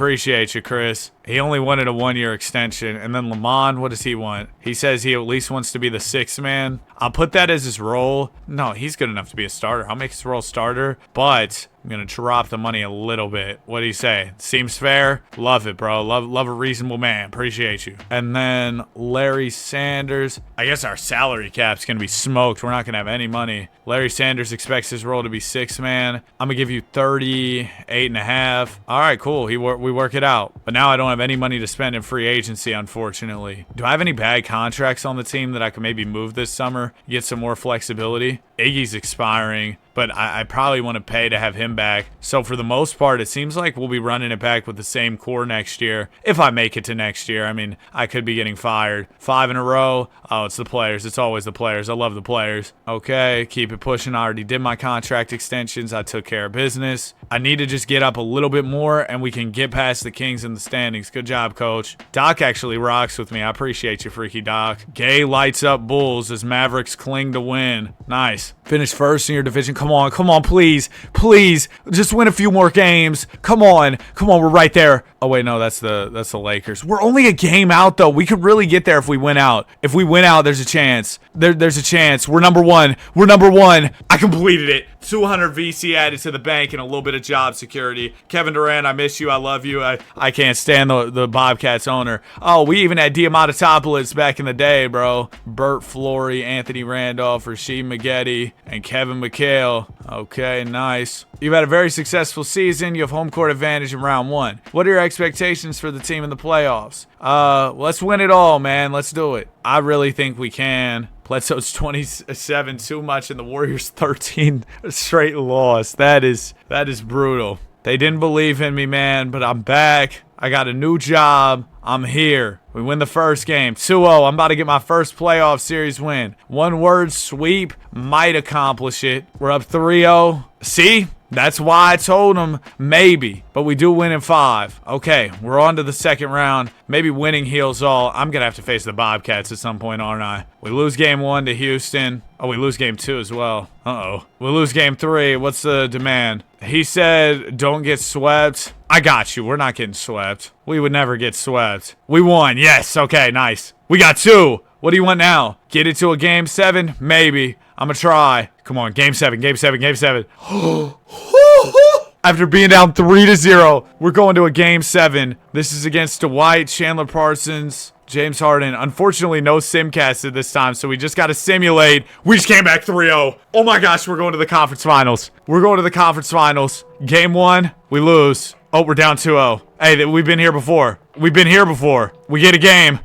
Appreciate you, Chris. He only wanted a 1 year extension. And then Lamont, what does he want? He says he at least wants to be the 6th man. I'll put that as his role. No, he's good enough to be a starter. I'll make his role starter, but I'm going to drop the money a little bit. What do you say? Seems fair? Love it, bro. Love a reasonable man. Appreciate you. And then Larry Sanders. I guess our salary cap's going to be smoked. We're not going to have any money. Larry Sanders expects his role to be 6th man. I'm going to give you 38.5. All right, cool. We work it out. But now I don't have any money to spend in free agency, unfortunately. Do I have any bad contracts on the team that I can maybe move this summer? Get some more flexibility? Iggy's expiring, but I probably want to pay to have him back. So for the most part, it seems like we'll be running it back with the same core next year. If I make it to next year, I mean, I could be getting fired. 5 in a row. Oh, it's the players. It's always the players. I love the players. Okay, keep it pushing. I already did my contract extensions. I took care of business. I need to just get up a little bit more, and we can get past the Kings in the standings. Good job, coach. Doc actually rocks with me. I appreciate you, freaky Doc. Gay lights up Bulls as Mavericks cling to win. Nice. Finish first in your division. Come on, please. Just win a few more games. Come on, we're right there. Oh wait, no, that's the Lakers. We're only a game out though. We could really get there if we win out. If we win out, there's a chance. There's a chance. We're number one. I completed it. 200 VC added to the bank and a little bit of job security. Kevin Durant, I miss you. I love you. I can't stand the Bobcats owner. Oh, we even had Diamantopoulos back in the day, bro. Bert Flory, Anthony Randolph, Rasheed Maggette, and Kevin McHale. Okay, nice. You've had a very successful season. You have home court advantage in round 1. What are your expectations for the team in the playoffs? Let's win it all, man. Let's do it. I really think we can. Bledsoe's 27 too much, and the Warriors 13 straight loss. That is brutal. They didn't believe in me, man, but I'm back. I got a new job. I'm here. We win the first game. 2-0. I'm about to get my first playoff series win. One word, sweep. Might accomplish it. We're up 3-0. See? That's why I told him maybe. But we do win in 5. Okay, we're on to the second round. Maybe winning heals all. I'm going to have to face the Bobcats at some point, aren't I? We lose game 1 to Houston. Oh, we lose game 2 as well. Uh-oh. We lose game 3. What's the demand? He said, don't get swept. I got you. We're not getting swept. We would never get swept. We won. Yes. Okay, nice. We got 2. What do you want now? Get it to a game 7? Maybe. I'm going to try. Come on, game 7. After being down 3-0, we're going to a game 7. This is against Dwight, Chandler Parsons, James Harden. Unfortunately, no simcasted this time, so we just got to simulate. We just came back 3-0. Oh my gosh, we're going to the conference finals. Game 1, we lose. Oh, we're down 2-0. Hey, we've been here before. We get a game.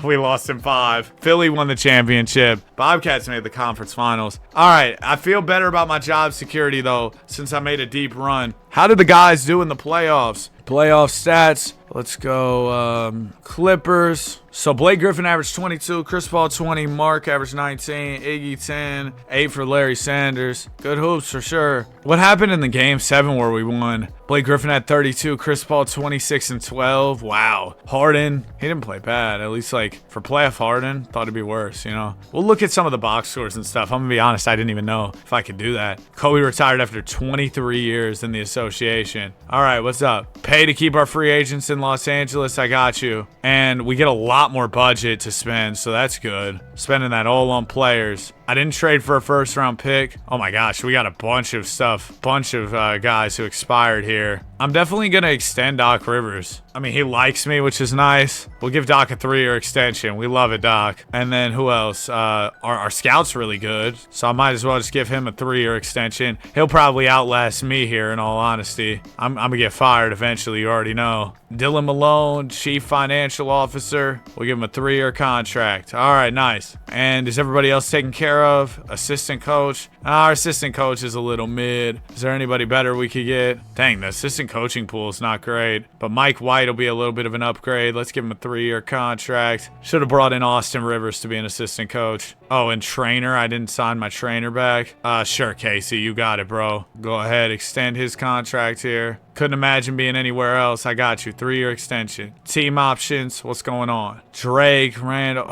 We lost in 5. Philly won the championship. Bobcats made the conference finals. All right, I feel better about my job security, though, since I made a deep run. How did the guys do in the playoffs? Playoff stats. Let's go Clippers. So Blake Griffin averaged 22, Chris Paul 20, Mark averaged 19, Iggy 10, 8 for Larry Sanders. Good hoops for sure. What happened in the game 7 where we won? Blake Griffin had 32, Chris Paul 26 and 12. Wow. Harden, he didn't play bad. At least like for playoff Harden, thought it'd be worse, you know. We'll look at some of the box scores and stuff. I'm gonna be honest, I didn't even know if I could do that. Kobe retired after 23 years in the association. All right, what's up? Pay to keep our free agents in Los Angeles. I got you. And we get a lot more budget to spend, so that's good. Spending that all on players. I didn't trade for a first round pick. Oh my gosh, we got a bunch of stuff. Bunch of guys who expired here. I'm definitely going to extend Doc Rivers. I mean, he likes me, which is nice. We'll give Doc a 3-year extension. We love it, Doc. And then who else? Our scout's really good, so I might as well just give him a 3-year extension. He'll probably outlast me here, in all honesty. I'm going to get fired eventually, you already know. Dylan Malone, Chief Financial Officer. We'll give him a 3-year contract. All right, nice. And is everybody else taken care of? Assistant coach. Our assistant coach is a little mid. Is there anybody better we could get? Dang, the assistant coaching pool is not great. But Mike White will be a little bit of an upgrade. Let's give him a 3-year contract. Should have brought in Austin Rivers to be an assistant coach. Oh, and trainer. I didn't sign my trainer back. Sure, Casey. You got it, bro. Go ahead. Extend his contract here. Couldn't imagine being anywhere else. I got you. 3-year extension. Team options. What's going on? Drake, Randall.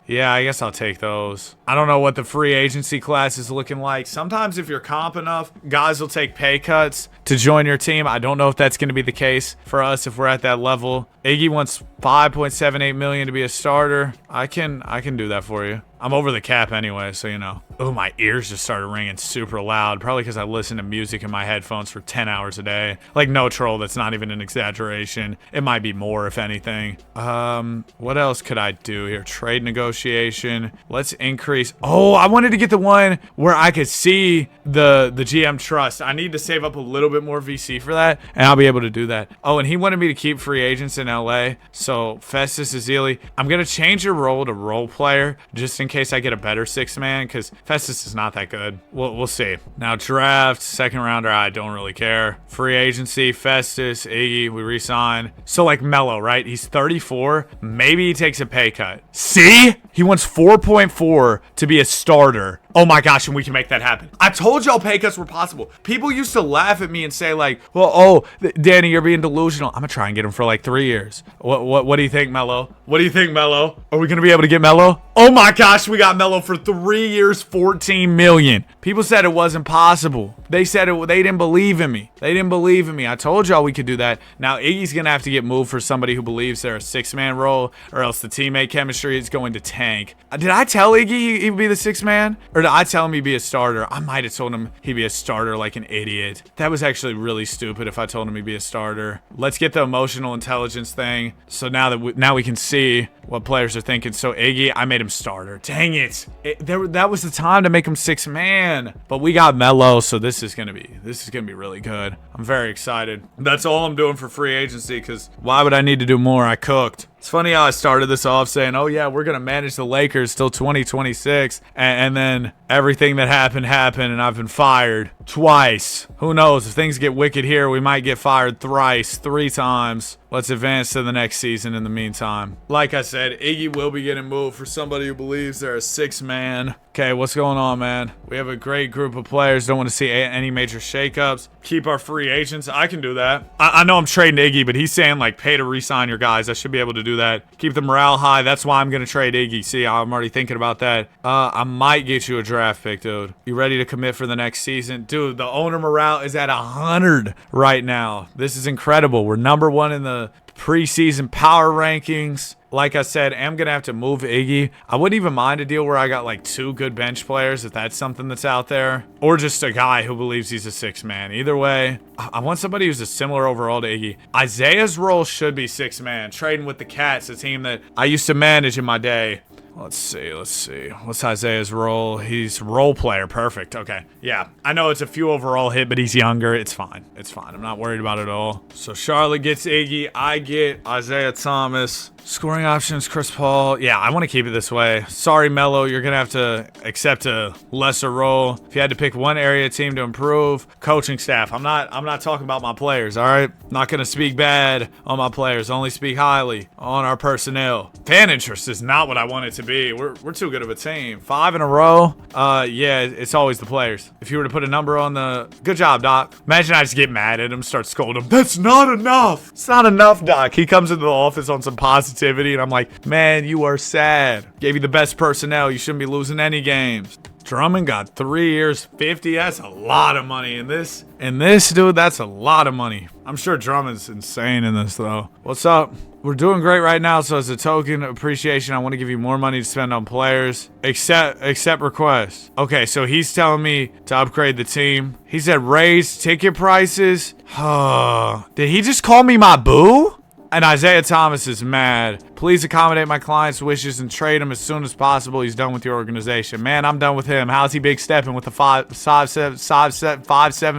Yeah, I guess I'll take those. I don't know what the free agency class is looking like. Sometimes if you're comp enough, guys will take pay cuts to join your team. I don't know if that's going to be the case for us if we're at that level. Iggy wants $5.78 million to be a starter. I can do that for you. I'm over the cap anyway, so you know. Oh, my ears just started ringing super loud. Probably because I listen to music in my headphones for 10 hours a day. Like, no troll, that's not even an exaggeration. It might be more, if anything. What else could I do here? Trade negotiation. Let's increase. Oh, I wanted to get the one where I could see the GM trust. I need to save up a little bit more VC for that, and I'll be able to do that. Oh, and he wanted me to keep free agents in LA. So, Festus Ezeli. I'm going to change your role to role player, just in case I get a better 6-man, because Festus is not that good. We'll see. Now, draft, second rounder, I don't really care. Free agency, Festus, Iggy, we re-sign. So, like, Melo, right? He's 34. Maybe he takes a pay cut. See? He wants 4.4 to be a starter. Oh my gosh, and we can make that happen. I told y'all pay cuts were possible. People used to laugh at me and say like, well, Danny, you're being delusional. I'm gonna try and get him for like 3 years. What do you think, Melo? What do you think, Melo? Are we gonna be able to get Melo? Oh my gosh, we got Melo for 3 years, $14 million. People said it wasn't possible. They said they didn't believe in me. They didn't believe in me. I told y'all we could do that. Now Iggy's gonna have to get moved for somebody who believes they're a 6-man role, or else the teammate chemistry is going to tank. Did I tell Iggy he would be the 6-man? Or did I tell him he'd be a starter? I might have told him he'd be a starter like an idiot. That was actually really stupid if I told him he'd be a starter. Let's get the emotional intelligence thing. So now we can see what players are thinking. So Iggy, I made him starter. Dang it. That was the time to make him 6-man. But we got Melo, so this is gonna be really good. I'm very excited. That's all I'm doing for free agency, because why would I need to do more? I cooked. It's funny how I started this off saying, oh yeah, we're going to manage the Lakers till 2026. And then everything that happened, and I've been fired twice. Who knows? If things get wicked here, we might get fired thrice, 3 times. Let's advance to the next season in the meantime. Like I said, Iggy will be getting moved for somebody who believes they're a 6-man. Okay, what's going on, man? We have a great group of players. Don't want to see any major shakeups. Keep our free agents. I can do that. I know I'm trading Iggy, but he's saying, like, pay to re-sign your guys. I should be able to do that. Keep the morale high. That's why I'm going to trade Iggy. See, I'm already thinking about that. I might get you a draft pick, dude. You ready to commit for the next season? Dude, the owner morale is at 100 right now. This is incredible. We're number 1 in the preseason power rankings. Like I said, I'm going to have to move Iggy. I wouldn't even mind a deal where I got like 2 good bench players, if that's something that's out there. Or just a guy who believes he's a 6-man. Either way, I want somebody who's a similar overall to Iggy. Isaiah's role should be 6-man. Trading with the Cats, a team that I used to manage in my day. Let's see. What's Isaiah's role? He's role player. Perfect. Okay. Yeah. I know it's a few overall hit, but he's younger. It's fine. I'm not worried about it at all. So Charlotte gets Iggy. I get Isaiah Thomas. Scoring options, Chris Paul. Yeah, I want to keep it this way. Sorry, Melo, you're going to have to accept a lesser role. If you had to pick one area team to improve, coaching staff. I'm not talking about my players, all right? Not going to speak bad on my players. Only speak highly on our personnel. Fan interest is not what I want it to be. We're too good of a team. 5 in a row. Yeah, it's always the players. If you were to put a number on the... Good job, Doc. Imagine I just get mad at him, start scolding him. That's not enough. It's not enough, Doc. He comes into the office on some positivity, and I'm like, man, you are sad. Gave you the best personnel. You shouldn't be losing any games. Drummond got 3 years, 50. That's a lot of money in this. Dude, that's a lot of money. I'm sure Drummond's insane in this, though. What's up? We're doing great right now, so as a token of appreciation, I want to give you more money to spend on players. Accept requests. Okay, so he's telling me to upgrade the team. He said raise ticket prices. Did he just call me my boo? And Isaiah Thomas is mad. Please accommodate my client's wishes and trade him as soon as possible. He's done with your organization. Man, I'm done with him. How's he big stepping with the 5'7"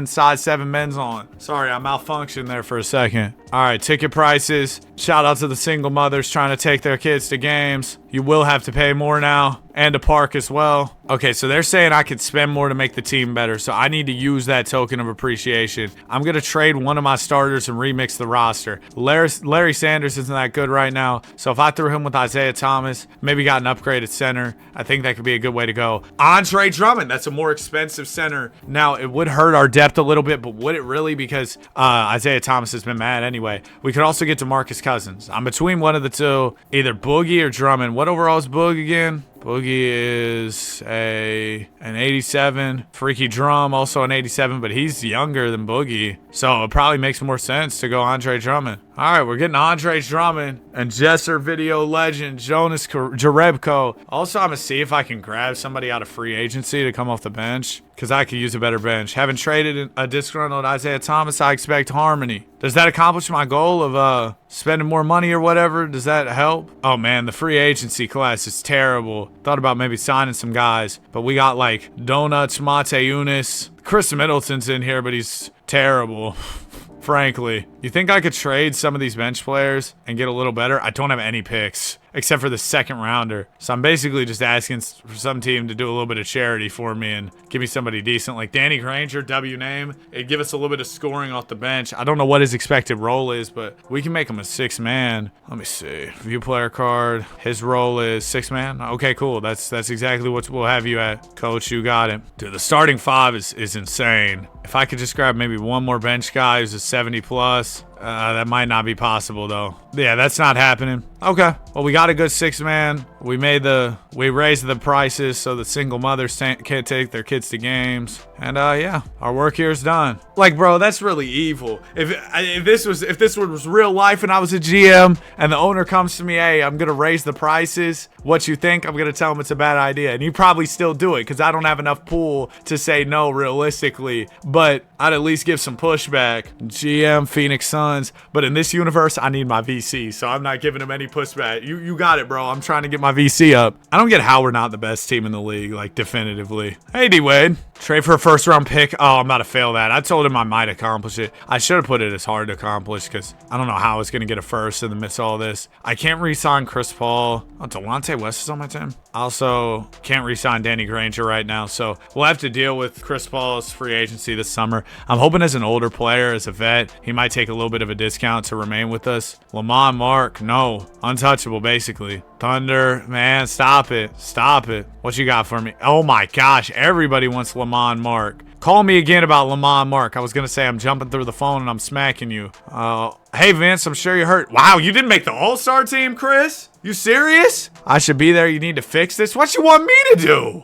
size 7 men's on? Sorry, I malfunctioned there for a second. All right, ticket prices. Shout out to the single mothers trying to take their kids to games. You will have to pay more now, and to park as well. Okay, so they're saying I could spend more to make the team better, so I need to use that token of appreciation. I'm going to trade one of my starters and remix the roster. Larry Sanders isn't that good right now, so if I threw him with Isaiah Thomas, maybe got an upgraded center, I think that could be a good way to go. Andre Drummond, that's a more expensive center. Now, it would hurt our depth a little bit, but would it really? Because Isaiah Thomas has been mad anyway. We could also get DeMarcus Cousins. I'm between one of the two, either Boogie or Drummond. What overall is Boog again? Boogie is an 87. Freaky Drum, also an 87, but he's younger than Boogie. So it probably makes more sense to go Andre Drummond. All right, we're getting Andre Drummond and Jesser video legend Jonas Jerebko. Also, I'm going to see if I can grab somebody out of free agency to come off the bench, because I could use a better bench. Having traded a disgruntled Isaiah Thomas, I expect harmony. Does that accomplish my goal of spending more money or whatever? Does that help? Oh, man, the free agency class is terrible. Thought about maybe signing some guys, but we got like Donuts, Mate Eunice. Chris Middleton's in here, but he's terrible. Frankly, you think I could trade some of these bench players and get a little better? I don't have any picks except for the second rounder. So I'm basically just asking for some team to do a little bit of charity for me and give me somebody decent like Danny Granger, W name. It'd give us a little bit of scoring off the bench. I don't know what his expected role is, but we can make him a 6-man. Let me see. View player card. His role is 6-man. Okay, cool. That's exactly what we'll have you at. Coach, you got it. Dude, the starting 5 is insane. If I could just grab maybe one more bench guy who's a 70 plus, that might not be possible though. Yeah, that's not happening. Okay, well, we got a good 6-man. We raised the prices so the single mothers can't take their kids to games. And yeah, our work here is done. Like, bro, that's really evil. If this was real life and I was a GM and the owner comes to me, hey, I'm gonna raise the prices. What you think? I'm gonna tell him it's a bad idea, and you probably still do it because I don't have enough pool to say no realistically. But I'd at least give some pushback. GM, Phoenix Suns. But in this universe, I need my VC, so I'm not giving him any pushback. You got it, bro. I'm trying to get my VC up. I don't get how we're not the best team in the league, like definitively. Hey, D-Wade. Trade for a first-round pick. Oh, I'm about to fail that. I told him I might accomplish it. I should have put it as hard to accomplish because I don't know how I was going to get a first in the midst of all this. I can't re-sign Chris Paul. Oh, Delonte West is on my team. Also, can't re-sign Danny Granger right now, so we'll have to deal with Chris Paul's free agency this summer. I'm hoping as an older player, as a vet, he might take a little bit of a discount to remain with us. Lamont Mark, no. Untouchable, basically. Thunder, man, stop it. Stop it. What you got for me? Oh my gosh, everybody wants Lamont Mark. Call me again about Lamont Mark. I was going to say I'm jumping through the phone and I'm smacking you. Hey, Vince, I'm sure you're hurt. Wow, you didn't make the All-Star team, Chris? You serious? I should be there. You need to fix this. What you want me to do?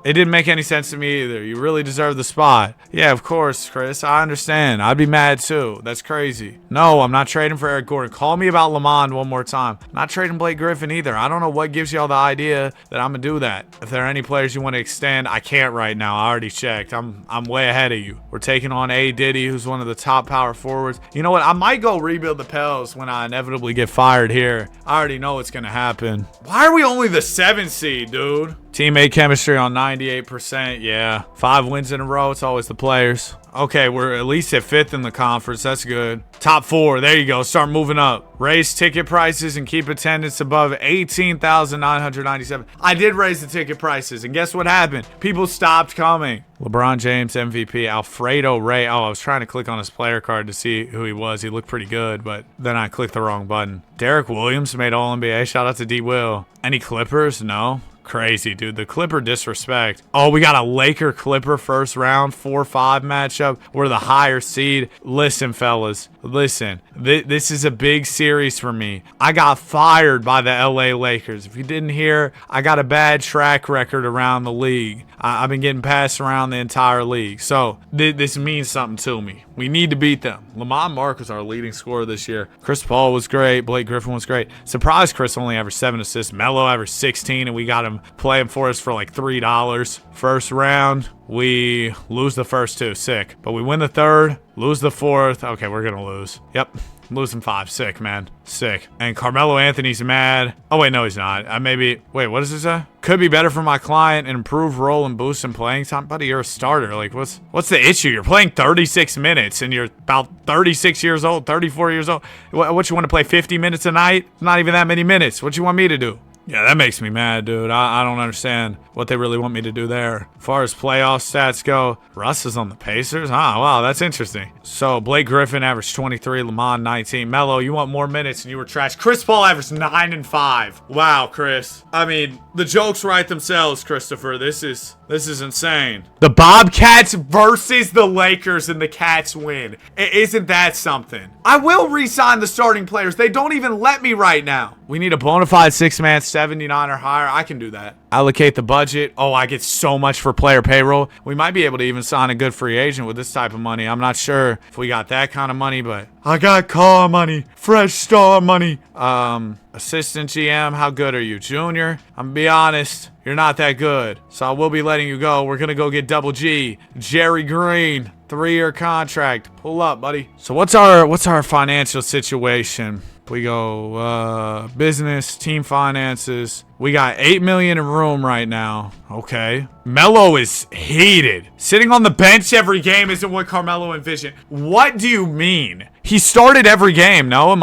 It didn't make any sense to me either. You really deserve the spot. Yeah, of course, Chris. I understand. I'd be mad too. That's crazy. No, I'm not trading for Eric Gordon. Call me about Lamond one more time. I'm not trading Blake Griffin either. I don't know what gives y'all the idea that I'm gonna do that. If there are any players you want to extend, I can't right now. I already checked. I'm way ahead of you. We're taking on A. Diddy, who's one of the top power forwards. You know what? I might go rebuild the Pels when I inevitably get fired here. I already know it's gonna happen. Why are we only the 7th seed, dude? Teammate chemistry on 98%. Yeah. 5 wins in a row. It's always the players. Okay, we're at least at 5th in the conference. That's good. Top 4. There you go. Start moving up. Raise ticket prices and keep attendance above 18,997. I did raise the ticket prices, and guess what happened? People stopped coming. LeBron James MVP. Alfredo Ray. Oh, I was trying to click on his player card to see who he was. He looked pretty good, but then I clicked the wrong button. Derek Williams made All-NBA. Shout out to D. Will. Any Clippers? No. Crazy, dude. The Clipper disrespect. Oh, we got a Laker-Clipper first round 4-5 matchup. We're the higher seed. Listen, fellas. Listen. This is a big series for me. I got fired by the LA Lakers. If you didn't hear, I got a bad track record around the league. I've been getting passed around the entire league. So, this means something to me. We need to beat them. Lamont Mark was our leading scorer this year. Chris Paul was great. Blake Griffin was great. Surprised Chris only averaged 7 assists. Melo averaged 16, and we got him playing for us for like $3. First round, we lose the first 2. Sick. But we win the 3rd, lose the 4th. Okay, we're going to lose. Yep. Losing 5. Sick, man. Sick. And Carmelo Anthony's mad. Oh, wait, no, he's not. Wait, what does it say? Could be better for my client and improve role and boost in playing time. Buddy, you're a starter. Like, what's the issue? You're playing 36 minutes and you're about 36 years old, 34 years old. What, you want to play 50 minutes a night? Not even that many minutes. What you want me to do? Yeah, that makes me mad, dude. I don't understand what they really want me to do there. As far as playoff stats go, Russ is on the Pacers? Ah, wow, that's interesting. So, Blake Griffin averaged 23, Lamont 19. Melo, you want more minutes and you were trash. Chris Paul averaged 9 and 5. Wow, Chris. I mean, the jokes write themselves, Christopher. This is insane. The Bobcats versus the Lakers and the Cats win. Isn't that something? I will re-sign the starting players. They don't even let me right now. We need a bona fide 6-man 79 or higher. I can do that. Allocate the budget. Oh, I get so much for player payroll. We might be able to even sign a good free agent with this type of money. I'm not sure if we got that kind of money, but I got car money, fresh star money. Assistant GM, how good are you? Junior, I'm gonna be honest, you're not that good. So I will be letting you go. We're gonna go get Double G. Jerry Green, 3-year contract. Pull up, buddy. So what's our financial situation? We go business, team finances. We got $8 million in room right now. Okay. Melo is heated. Sitting on the bench every game isn't what Carmelo envisioned. What do you mean? He started every game, no?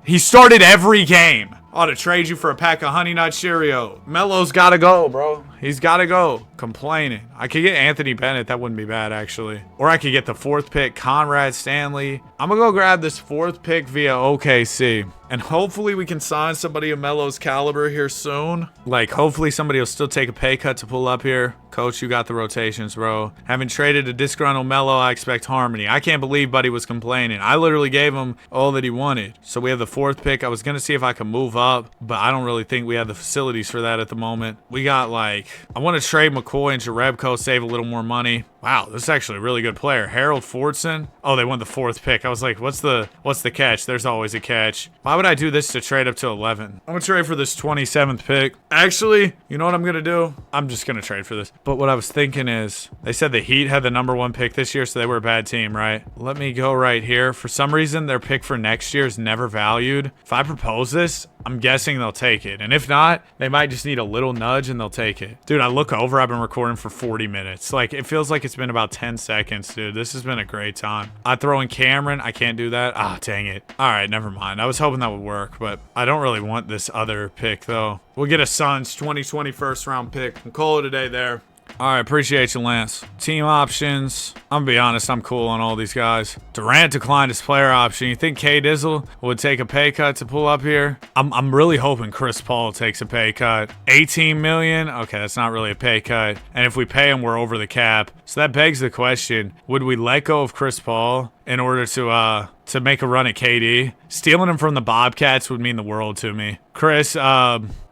He started every game. Ought to trade you for a pack of Honey Nut Cheerio. Melo's gotta go, bro. He's gotta go. Complaining. I could get Anthony Bennett. That wouldn't be bad, actually. Or I could get the 4th pick, Conrad Stanley. I'm gonna go grab this 4th pick via OKC. And hopefully we can sign somebody of Melo's caliber here soon. Like, hopefully somebody will still take a pay cut to pull up here. Coach, you got the rotations, bro. Having traded a disgruntled Melo, I expect harmony. I can't believe Buddy was complaining. I literally gave him all that he wanted. So we have the 4th pick. I was going to see if I could move up, but I don't really think we have the facilities for that at the moment. We got, like, I want to trade McCoy and Jerebko, save a little more money. Wow, this is actually a really good player. Harold Fordson. Oh, they won the 4th pick. I was like, what's the catch? There's always a catch. Why would I do this to trade up to 11? I'm gonna trade for this 27th pick. Actually, you know what I'm gonna do? I'm just gonna trade for this. But what I was thinking is, they said the Heat had the #1 pick this year, so they were a bad team, right? Let me go right here. For some reason, their pick for next year is never valued. If I propose this, I'm guessing they'll take it. And if not, they might just need a little nudge and they'll take it. Dude, I look over, I've been recording for 40 minutes. Like, it feels like it's been about 10 seconds, dude. This has been a great time. I throw in Cameron. I can't do that. Ah, dang it. All right, never mind. I was hoping that would work, but I don't really want this other pick, though. We'll get a Suns 2020 first round pick and call it a day there. All right, appreciate you, Lance. Team options. I'm gonna be honest, I'm cool on all these guys. Durant declined his player option. You think K Dizzle would take a pay cut to pull up here? I'm really hoping Chris Paul takes a pay cut. 18 million? Okay, that's not really a pay cut. And if we pay him, we're over the cap. So that begs the question, would we let go of Chris Paul in order to make a run at KD? Stealing him from the Bobcats would mean the world to me. Chris,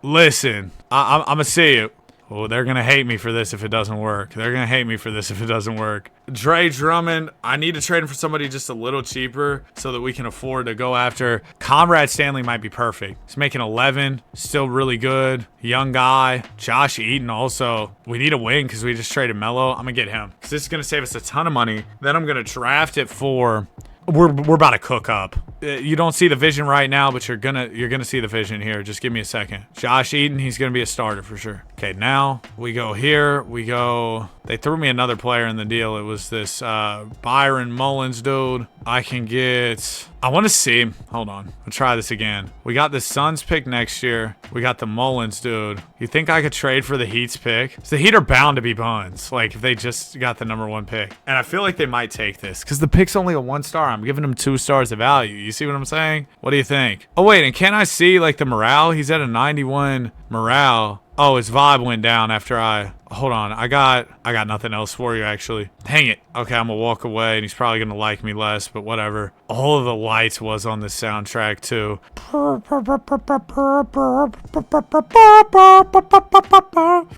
listen, I'm gonna see you. Oh, they're going to hate me for this if it doesn't work. They're going to hate me for this if it doesn't work. Dre Drummond, I need to trade him for somebody just a little cheaper so that we can afford to go after. Conrad Stanley might be perfect. He's making 11, still really good. Young guy. Josh Eaton also. We need a wing because we just traded Melo. I'm going to get him because this is going to save us a ton of money. Then I'm going to draft it for... We're about to cook up. You don't see the vision right now, but you're gonna see the vision here. Just give me a second. Josh Eaton, he's gonna be a starter for sure. Okay, now we go here. They threw me another player in the deal. It was this Byron Mullins dude. I want to see. Hold on. I'll try this again. We got the Suns pick next year. We got the Mullins dude. You think I could trade for the Heat's pick? So the Heat are bound to be buns. Like if they just got the #1 pick. And I feel like they might take this because the pick's only a 1 star. I'm giving them 2 stars of value. You see what I'm saying? What do you think? Oh wait, and can I see like the morale? He's at a 91 morale. Oh, his vibe went down after hold on. I got nothing else for you, actually. Dang it. Okay, I'm gonna walk away, and he's probably gonna like me less, but whatever. All of the lights was on the soundtrack, too.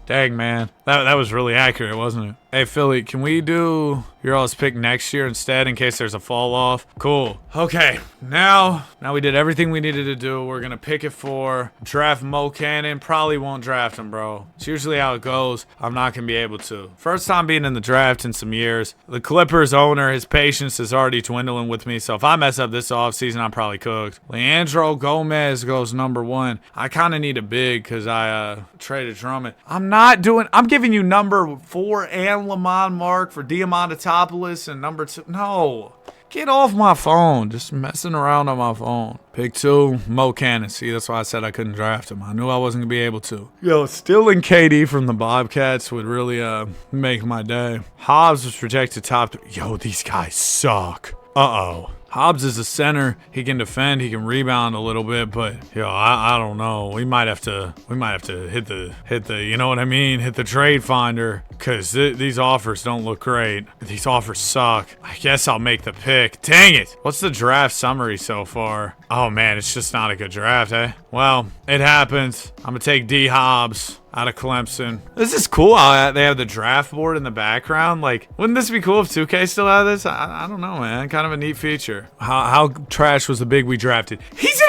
Dang, man. That was really accurate, wasn't it? Hey, Philly, can we do your all's pick next year instead in case there's a fall off? Cool. Okay, now we did everything we needed to do. We're gonna pick it for draft Mo Cannon. Probably won't draft him, bro. It's usually how it goes. I'm not gonna be able to. First time being in the draft in some years. The Clippers owner, his patience is already dwindling with me, so if I mess up this offseason, I'm probably cooked. Leandro Gomez goes #1. I kind of need a big because I traded Drummond. I'm giving you #4 and Lamont Mark for Diamantopoulos and #2. No. Get off my phone. Just messing around on my phone. Pick 2, Mo Cannon. See, that's why I said I couldn't draft him. I knew I wasn't going to be able to. Yo, stealing KD from the Bobcats would really make my day. Hobbs was projected top 3. Yo, these guys suck. Uh-oh. Hobbs is a center. He can defend. He can rebound a little bit, but yo, I don't know. We might have to hit the you know what I mean? Hit the trade finder because these offers don't look great. These offers suck. I guess I'll make the pick. Dang it! What's the draft summary so far? Oh man, it's just not a good draft, eh? Well, it happens. I'm gonna take D Hobbs out of Clemson. This is cool how they have the draft board in the background. Like, wouldn't this be cool if 2K still had this? I don't know, man. Kind of a neat feature. How trash was the big we drafted? He's an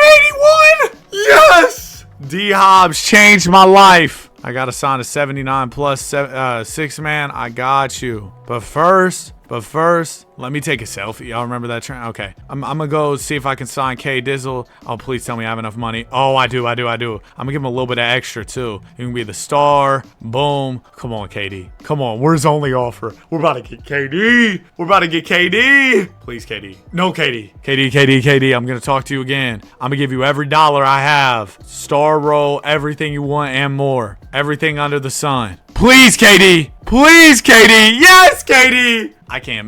81! Yes! D Hobbs changed my life. I got to sign a 79 plus 6-man. I got you. But first, let me take a selfie. Y'all remember that trend? Okay. I'm going to go see if I can sign K Dizzle. Oh, please tell me I have enough money. Oh, I do. I'm going to give him a little bit of extra, too. You can be the star. Boom. Come on, KD. Come on. Where's the only offer? We're about to get KD. Please, KD. No, KD. KD. I'm going to talk to you again. I'm going to give you every dollar I have. Star roll, everything you want and more. Everything under the sun. Please, KD. Yes, KD. I can't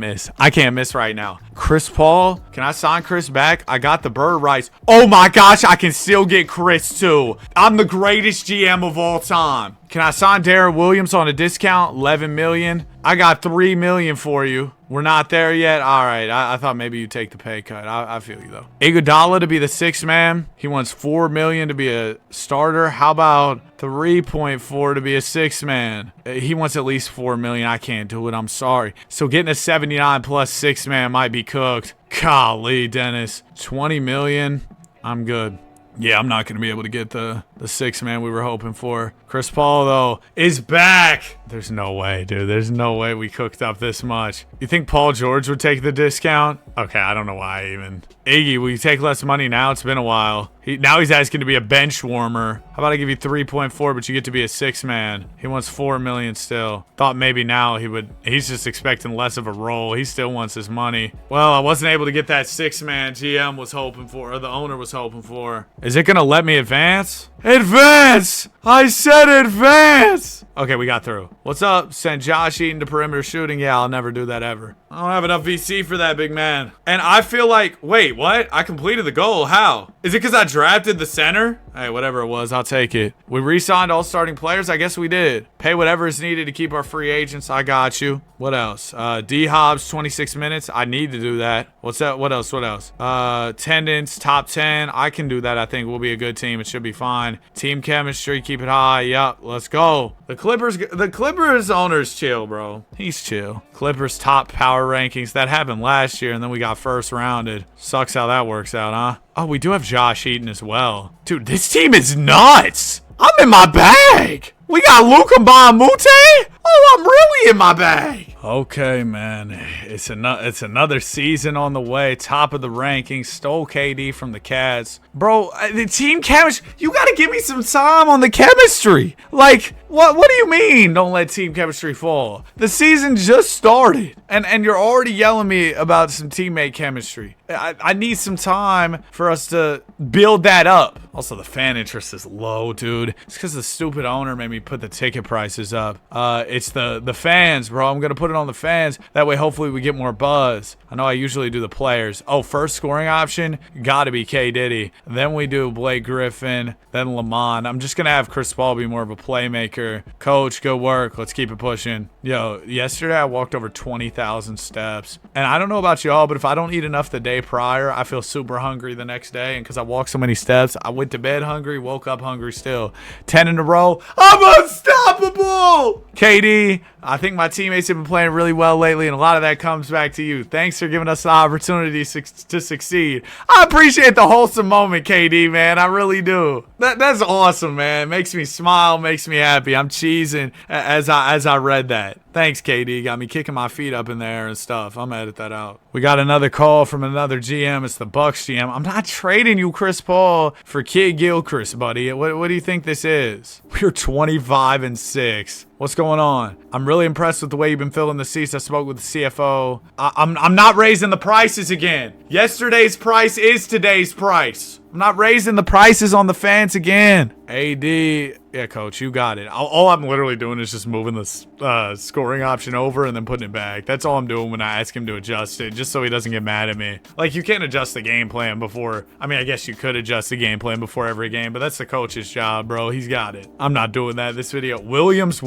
miss right now. Chris Paul, can I sign Chris back? I got the bird rights. Oh my gosh, I can still get Chris too. I'm the greatest GM of all time. Can I sign Darren Williams on a discount? 11 million. I got 3 million for you. We're not there yet. All right. I thought maybe you'd take the pay cut. I feel you though. Iguodala to be the 6th man. He wants 4 million to be a starter. How about 3.4 to be a 6th man? He wants at least 4 million. I can't do it. I'm sorry. So getting a 79 plus 6th man might be cooked. Golly, Dennis. 20 million. I'm good. Yeah, I'm not going to be able to get the 6th man we were hoping for. Chris Paul, though, is back. There's no way, dude. There's no way we cooked up this much. You think Paul George would take the discount? Okay, I don't know why even. Iggy, will you take less money now? It's been a while. Now he's asking to be a bench warmer. How about I give you 3.4, but you get to be a 6th man? He wants 4 million still. Thought maybe now he's just expecting less of a role. He still wants his money. Well, I wasn't able to get that 6th man GM was hoping for, or the owner was hoping for. Is it going to let me advance? Advance! I said advance! Okay, we got through. What's up? Send Josh Eaton to perimeter shooting. Yeah, I'll never do that ever. I don't have enough VC for that, big man. And I feel like, wait, what? I completed the goal. How? Is it because I drafted the center? Hey, whatever it was, I'll take it. We re-signed all starting players? I guess we did. Pay whatever is needed to keep our free agents. I got you. What else? D Hobbs, 26 minutes. I need to do that. What's that? What else? Attendance, top 10. I can do that. I think we'll be a good team. It should be fine. Team chemistry, keep it high. Yup, let's go. The Clippers owner's chill, bro. He's chill. Clippers top power rankings. That happened last year, and then we got first rounded. Sucks how that works out, huh? Oh, we do have Josh Eaton as well. Dude, this team is nuts. I'm in my bag. We got Luka Mbamute. Oh, I'm really in my bag. Okay, man. It's another season on the way. Top of the rankings. Stole KD from the Cats. Bro, the team chemistry. You got to give me some time on the chemistry. Like, what do you mean don't let team chemistry fall? The season just started. And you're already yelling me about some teammate chemistry. I need some time for us to build that up. Also, the fan interest is low, dude. It's because the stupid owner made me put the ticket prices up. It's the fans, bro. I'm going to put it on the fans. That way, hopefully, we get more buzz. I know I usually do the players. Oh, first scoring option? Got to be K. Diddy. Then we do Blake Griffin. Then Lamont. I'm just going to have Chris Paul be more of a playmaker. Coach, good work. Let's keep it pushing. Yo, yesterday, I walked over 20,000 steps. And I don't know about y'all, but if I don't eat enough the day prior, I feel super hungry the next day. And because I walked so many steps, I went to bed hungry, woke up hungry still. 10 in a row. I'm unstoppable! KD, I think my teammates have been playing really well lately, and a lot of that comes back to you. Thanks for giving us the opportunity to succeed. I appreciate the wholesome moment, KD, man. I really do. That's awesome, man. Makes me smile, makes me happy. I'm cheesing as I read that. Thanks, KD. Got me kicking my feet up in the air and stuff. I'm gonna edit that out. We got another call from another GM. It's the Bucks GM. I'm not trading you, Chris Paul, for Kid Gilchrist, buddy. What do you think this is? We're 25-6. What's going on? I'm really impressed with the way you've been filling the seats. I spoke with the CFO. I'm not raising the prices again. Yesterday's price is today's price. I'm not raising the prices on the fans again. AD, yeah, coach, you got it. All I'm literally doing is just moving the scoring option over and then putting it back. That's all I'm doing when I ask him to adjust it, just so he doesn't get mad at me. Like, you can't adjust the game plan before. I mean, I guess you could adjust the game plan before every game, but that's the coach's job, bro. He's got it. I'm not doing that this video. Williams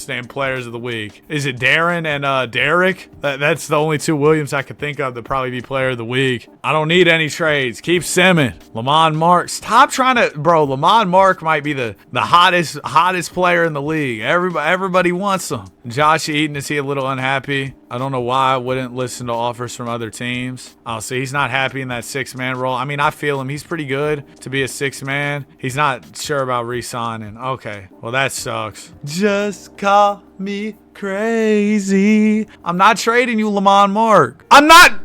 named players of the week. Is it Darren and Derek? That's the only two Williams I could think of that probably be player of the week. I don't need any trades. Keep simming. Lamont Mark. Stop trying to, bro. Lamont Mark might be the hottest player in the league. Everybody wants him. Josh Eaton, is he a little unhappy? I don't know why I wouldn't listen to offers from other teams. Oh, so he's not happy in that 6-man role. I mean, I feel him. He's pretty good to be a 6-man. He's not sure about re-signing. Okay, well, that sucks. Just call me crazy. I'm not trading you, Lamont Mark. I'm not.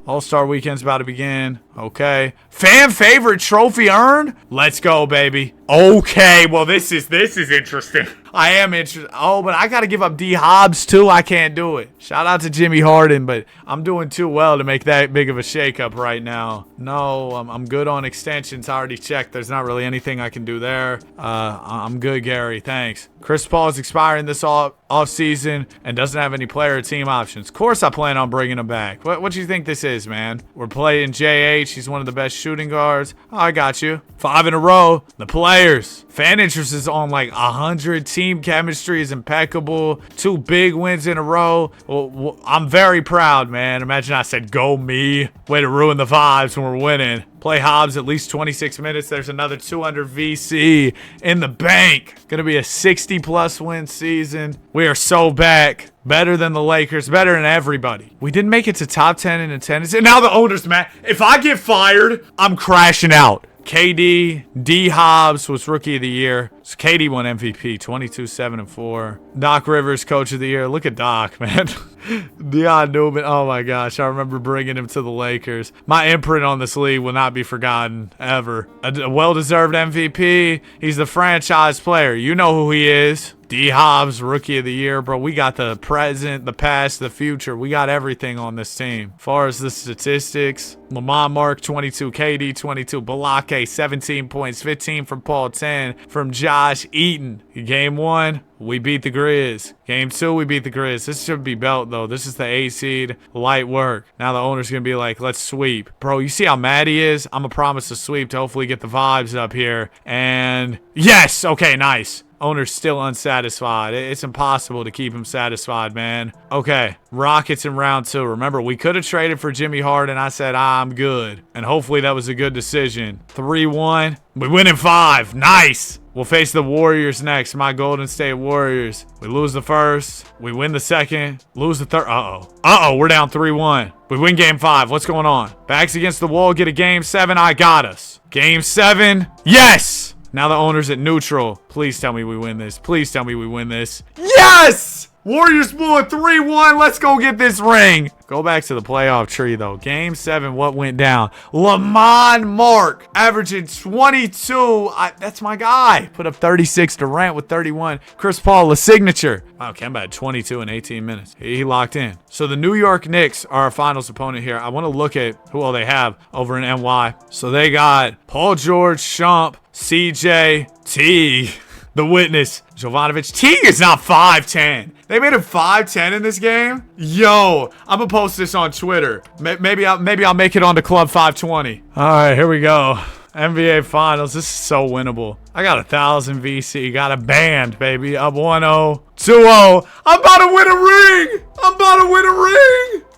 All-Star Weekend's about to begin. Okay. Fan favorite trophy earned? Let's go, baby. Okay, well, this is interesting. I am interested. Oh, but I got to give up D Hobbs, too. I can't do it. Shout out to Jimmy Harden, but I'm doing too well to make that big of a shakeup right now. No, I'm good on extensions. I already checked. There's not really anything I can do there. I'm good, Gary. Thanks. Chris Paul is expiring this off-season and doesn't have any player or team options. Of course I plan on bringing him back. What do you think this is, man? We're playing JH. He's one of the best shooting guards. Oh, I got you. 5 in a row. The players. Fan interest is on like 100. Team chemistry is impeccable. 2 big wins in a row. Well, I'm very proud, man. Imagine I said, go me. Way to ruin the vibes when we're winning. Play Hobbs at least 26 minutes. There's another 200 VC in the bank. Gonna be a 60-plus win season. We are so back. Better than the Lakers. Better than everybody. We didn't make it to top 10 in attendance. And now the owner's mad. If I get fired, I'm crashing out. KD, D Hobbs was Rookie of the Year. So KD won MVP, 22-7-4. Doc Rivers, Coach of the Year. Look at Doc, man. Deion Newman. Oh my gosh, I remember bringing him to the Lakers. My imprint on this league will not be forgotten ever. A well-deserved MVP. He's the franchise player. You know who he is. D Hobbs, Rookie of the Year, bro. We got the present, the past, the future. We got everything on this team. As far as the statistics, Lamont Mark, 22, KD, 22, Balake, 17 points, 15 from Paul, 10 from Josh Eaton. Game 1, we beat the Grizz. Game 2, we beat the Grizz. This should be belt, though. This is the 8 seed. Light work. Now the owner's going to be like, let's sweep. Bro, you see how mad he is? I'm going to promise to sweep to hopefully get the vibes up here. And yes! Okay, nice. Owner's still unsatisfied. It's impossible to keep him satisfied, man. Okay, Rockets in round 2. Remember, we could have traded for Jimmy Harden. I said, I'm good. And hopefully that was a good decision. 3-1. We win in 5. Nice. We'll face the Warriors next. My Golden State Warriors. We lose the first. We win the second. Lose the third. Uh-oh, we're down 3-1. We win game 5. What's going on? Backs against the wall. Get a game 7. I got us. Game 7. Yes! Now the owner's at neutral. Please tell me we win this. Please tell me we win this. Yes! Warriors blew a 3-1. Let's go get this ring. Go back to the playoff tree, though. Game 7, what went down? Lamont Mark averaging 22. That's my guy. Put up 36. Durant with 31. Chris Paul, a signature. Wow, Kemba had 22 in 18 minutes. He locked in. So the New York Knicks are our finals opponent here. I want to look at who all they have over in NY. So they got Paul George, Shump, CJ, T. The witness, Jovanovic. Teague is not 5'10". They made him 5'10" in this game? Yo, I'm gonna post this on Twitter. Maybe I'll make it onto Club 520. All right, here we go. NBA Finals. This is so winnable. I got 1,000 VC. Got a band, baby. Up 1-0. 2-0. I'm about to win a ring.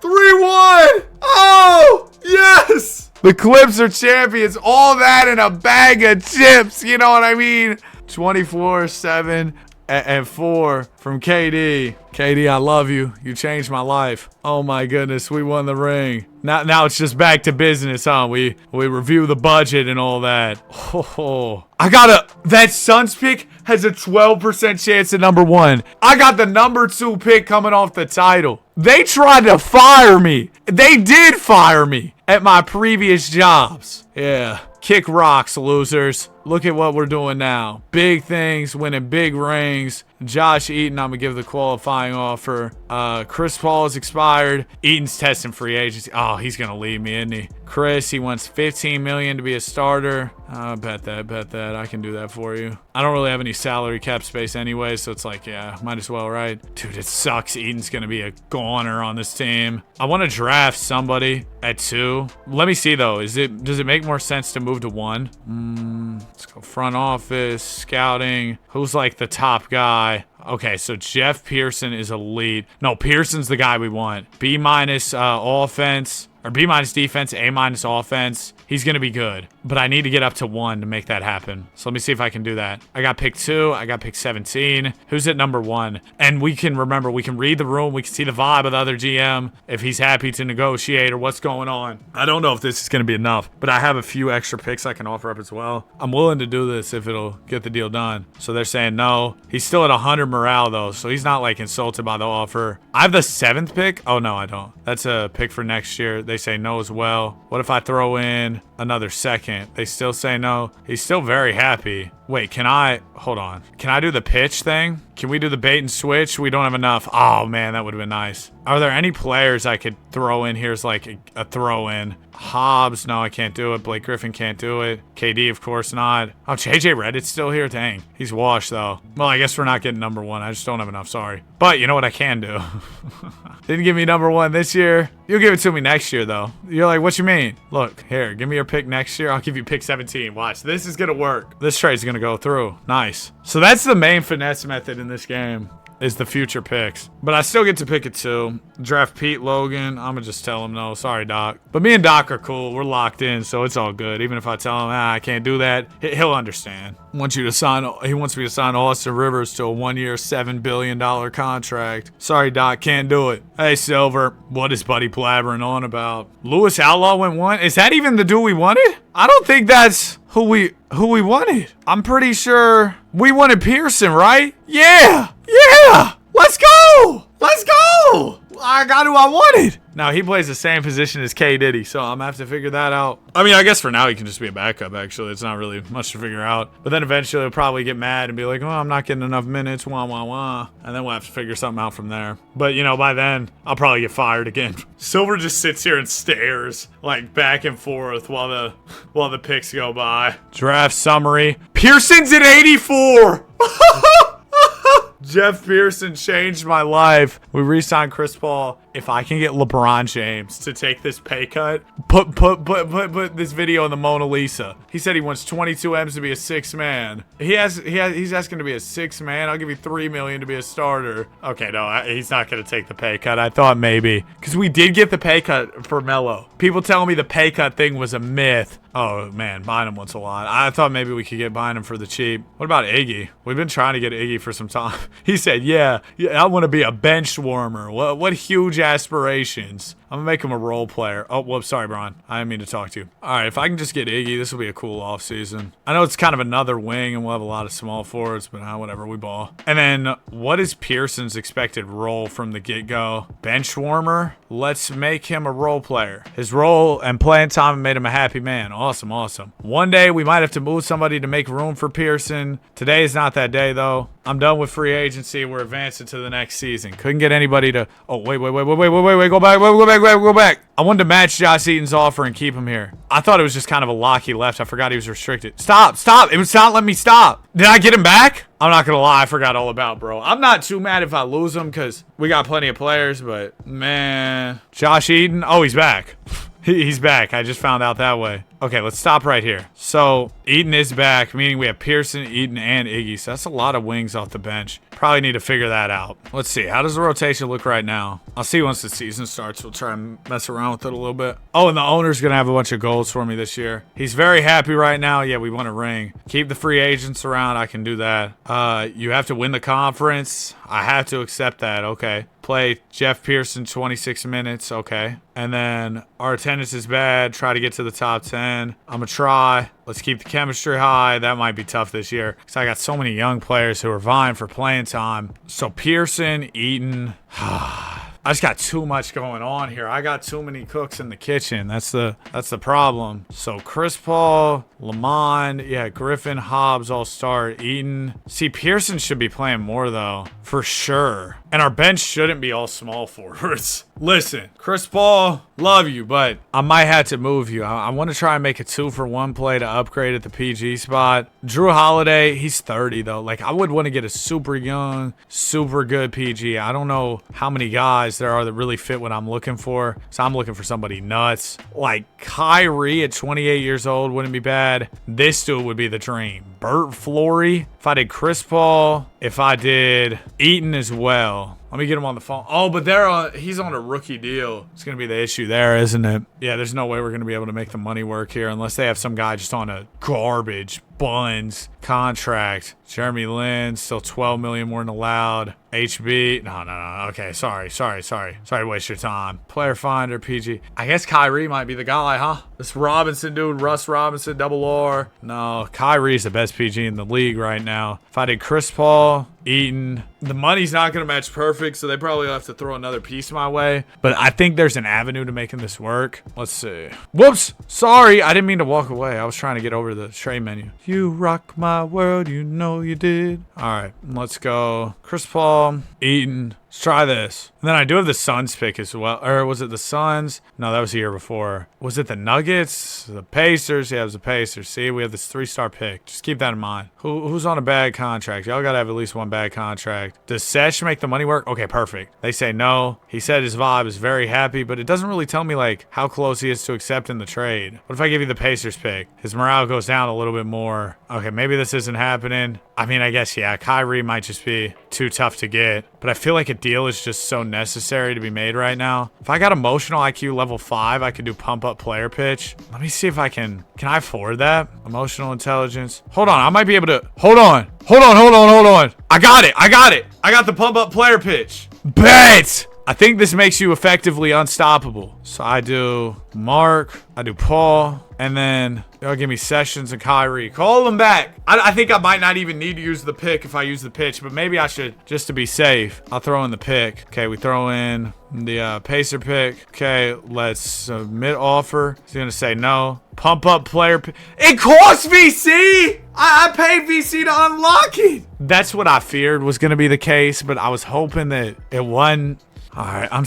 3-1. Oh, yes. The Clips are champions. All that in a bag of chips. You know what I mean? 24, 7, and 4 from KD. KD, I love you. You changed my life. Oh my goodness, we won the ring. Now it's just back to business, huh? We review the budget and all that. Oh, that Suns pick has a 12% chance at number 1. I got the number 2 pick coming off the title. They tried to fire me. They did fire me at my previous jobs. Yeah. Kick rocks, losers. Look at what we're doing now. Big things, winning big rings. Josh Eaton, I'm going to give the qualifying offer. Chris Paul is expired. Eaton's testing free agency. Oh, he's going to leave me, isn't he? Chris, he wants $15 million to be a starter. Bet that. I can do that for you. I don't really have any salary cap space anyway, so it's like, yeah, might as well, right? Dude, it sucks. Eaton's going to be a goner on this team. I want to draft somebody at 2. Let me see, though. Does it make more sense to move to 1? Let's go front office, scouting. Who's like the top guy? Okay, so Jeff Pearson is elite. No, Pearson's the guy we want. B- offense. Or B- defense, A- offense. He's going to be good. But I need to get up to 1 to make that happen. So let me see if I can do that. I got pick 2. I got pick 17. Who's at number 1? And we can remember, we can read the room. We can see the vibe of the other GM. If he's happy to negotiate or what's going on. I don't know if this is going to be enough. But I have a few extra picks I can offer up as well. I'm willing to do this if it'll get the deal done. So they're saying no. He's still at 100 morale, though. So he's not, like, insulted by the offer. I have the 7th pick. Oh, no, I don't. That's a pick for next year. They say no as well. What if I throw in another 2nd? They still say no. He's still very happy. Wait, hold on. Can I do the pitch thing? Can we do the bait and switch? We don't have enough. Oh, man, that would have been nice. Are there any players I could throw in here as like a throw in? Hobbs, no, I can't do it. Blake Griffin can't do it. KD, of course not. Oh, JJ Reddit's still here? Dang. He's washed, though. Well, I guess we're not getting number 1. I just don't have enough, sorry. But you know what I can do? Didn't give me number 1 this year. You'll give it to me next year, though. You're like, what you mean? Look, here, give me your pick next year. I'll give you pick 17. Watch, this is going to work. This trade's going to go through. Nice. So that's the main finesse method in this game. Is the future picks. But I still get to pick it 2. Draft Pete Logan. I'm going to just tell him no. Sorry, Doc. But me and Doc are cool. We're locked in, so it's all good. Even if I tell him, I can't do that, he'll understand. He wants me to sign Austin Rivers to a 1-year, $7 billion contract. Sorry, Doc. Can't do it. Hey, Silver. What is Buddy blabbering on about? Lewis Outlaw went 1? Is that even the dude we wanted? I don't think that's who we wanted. I'm pretty sure we wanted Pearson, right? Yeah! Let's go! I got who I wanted. Now, he plays the same position as K. Diddy, so I'm going to have to figure that out. I mean, I guess for now, he can just be a backup, actually. It's not really much to figure out. But then eventually, he'll probably get mad and be like, oh, I'm not getting enough minutes, wah. And then we'll have to figure something out from there. But, you know, by then, I'll probably get fired again. Silver just sits here and stares, like, back and forth while the picks go by. Draft summary. Pearson's at 84! Jeff Pearson changed my life. We re-signed Chris Paul. If I can get LeBron James to take this pay cut, put this video in the Mona Lisa. He said he wants 22 M's to be a 6th man. He's asking to be a 6th man. I'll give you $3 million to be a starter. Okay, no, he's not gonna take the pay cut. I thought maybe, because we did get the pay cut for Melo. People telling me the pay cut thing was a myth. Oh man, Bynum wants a lot. I thought maybe we could get Bynum for the cheap. What about Iggy? We've been trying to get Iggy for some time. He said, yeah, I want to be a bench warmer. What huge aspirations. I'm gonna make him a role player. Oh, whoops, sorry, Bron. I didn't mean to talk to you. All right, if I can just get Iggy, this will be a cool offseason. I know it's kind of another wing, and we'll have a lot of small forwards, but whatever, we ball. And then, what is Pearson's expected role from the get-go? Bench warmer? Let's make him a role player. His role and playing time made him a happy man. Awesome, awesome. One day, we might have to move somebody to make room for Pearson. Today is not that day, though. I'm done with free agency. We're advancing to the next season. Couldn't get anybody to... Oh, wait. Go back. I wanted to match Josh Eaton's offer and keep him here. I thought it was just kind of a lock he left. I forgot he was restricted. Stop. It was not letting me stop. Did I get him back? I'm not going to lie. I forgot all about, bro. I'm not too mad if I lose him because we got plenty of players, but, man. Josh Eaton. Oh, he's back. He's back. I just found out that way. Okay, let's stop right here. So, Eaton is back, meaning we have Pearson, Eaton, and Iggy. So, that's a lot of wings off the bench. Probably need to figure that out. Let's see. How does the rotation look right now? I'll see once the season starts. We'll try and mess around with it a little bit. Oh, and the owner's going to have a bunch of goals for me this year. He's very happy right now. Yeah, we won a ring. Keep the free agents around. I can do that. You have to win the conference. I have to accept that. Okay. Play Jeff Pearson 26 minutes. Okay. And then our attendance is bad. Try to get to the top 10. I'm going to try. Let's keep the chemistry high. That might be tough this year because I got so many young players who are vying for playing time. So Pearson, Eaton. I just got too much going on here. I got too many cooks in the kitchen. That's the problem. So Chris Paul, Lamond, yeah, Griffin, Hobbs all start. Eaton. See, Pearson should be playing more though, for sure. And our bench shouldn't be all small forwards. Listen, Chris Paul, love you, but I might have to move you. I want to try and make a 2-for-1 play to upgrade at the PG spot. Drew Holiday, he's 30 though. Like, I would want to get a super young, super good PG. I don't know how many guys there are that really fit what I'm looking for. So I'm looking for somebody nuts. Like Kyrie at 28 years old wouldn't be bad. This dude would be the dream. Bert Flory. If I did Chris Paul, if I did Eaton as well. Let me get him on the phone. Oh, but he's on a rookie deal. It's going to be the issue there, isn't it? Yeah, there's no way we're going to be able to make the money work here unless they have some guy just on a garbage buns contract. Jeremy Lin, still $12 million more than allowed. HB, no. Okay, sorry to waste your time. Player finder, PG. I guess Kyrie might be the guy, huh? This Robinson dude, Russ Robinson, double R. No, Kyrie's the best PG in the league right now. If I did Chris Paul, Eaton, the money's not going to match perfect, so they probably have to throw another piece my way. But I think there's an avenue to making this work. Let's see. Whoops, sorry, I didn't mean to walk away. I was trying to get over the trade menu. You rock my world, you know you did. All right, let's go. Chris Paul, Eaton. Let's try this. And then I do have the Suns pick as well. Or was it the Suns? No, that was the year before. Was it the Nuggets? The Pacers? Yeah, it was the Pacers. See, we have this 3-star pick. Just keep that in mind. Who's on a bad contract? Y'all got to have at least one bad contract. Does Sesh make the money work? Okay, perfect. They say no. He said his vibe is very happy, but it doesn't really tell me, like, how close he is to accepting the trade. What if I give you the Pacers pick? His morale goes down a little bit more. Okay, maybe this isn't happening. I mean, I guess, yeah, Kyrie might just be too tough to get. But I feel like a deal is just so necessary to be made right now. If I got emotional IQ level 5, I could do pump up player pitch. Let me see if I can I afford that? Emotional intelligence. Hold on, I might be able to, hold on. I got it. I got the pump up player pitch. Bet! I think this makes you effectively unstoppable. So I do Mark, I do Paul, and then they'll give me Sessions and Kyrie. Call them back. I think I might not even need to use the pick if I use the pitch, but maybe I should just to be safe. I'll throw in the pick. Okay, we throw in the Pacer pick. Okay, let's submit offer. He's going to say no. Pump up player pick. It costs VC! I paid VC to unlock it. That's what I feared was going to be the case, but I was hoping that it wasn't. All right, I'm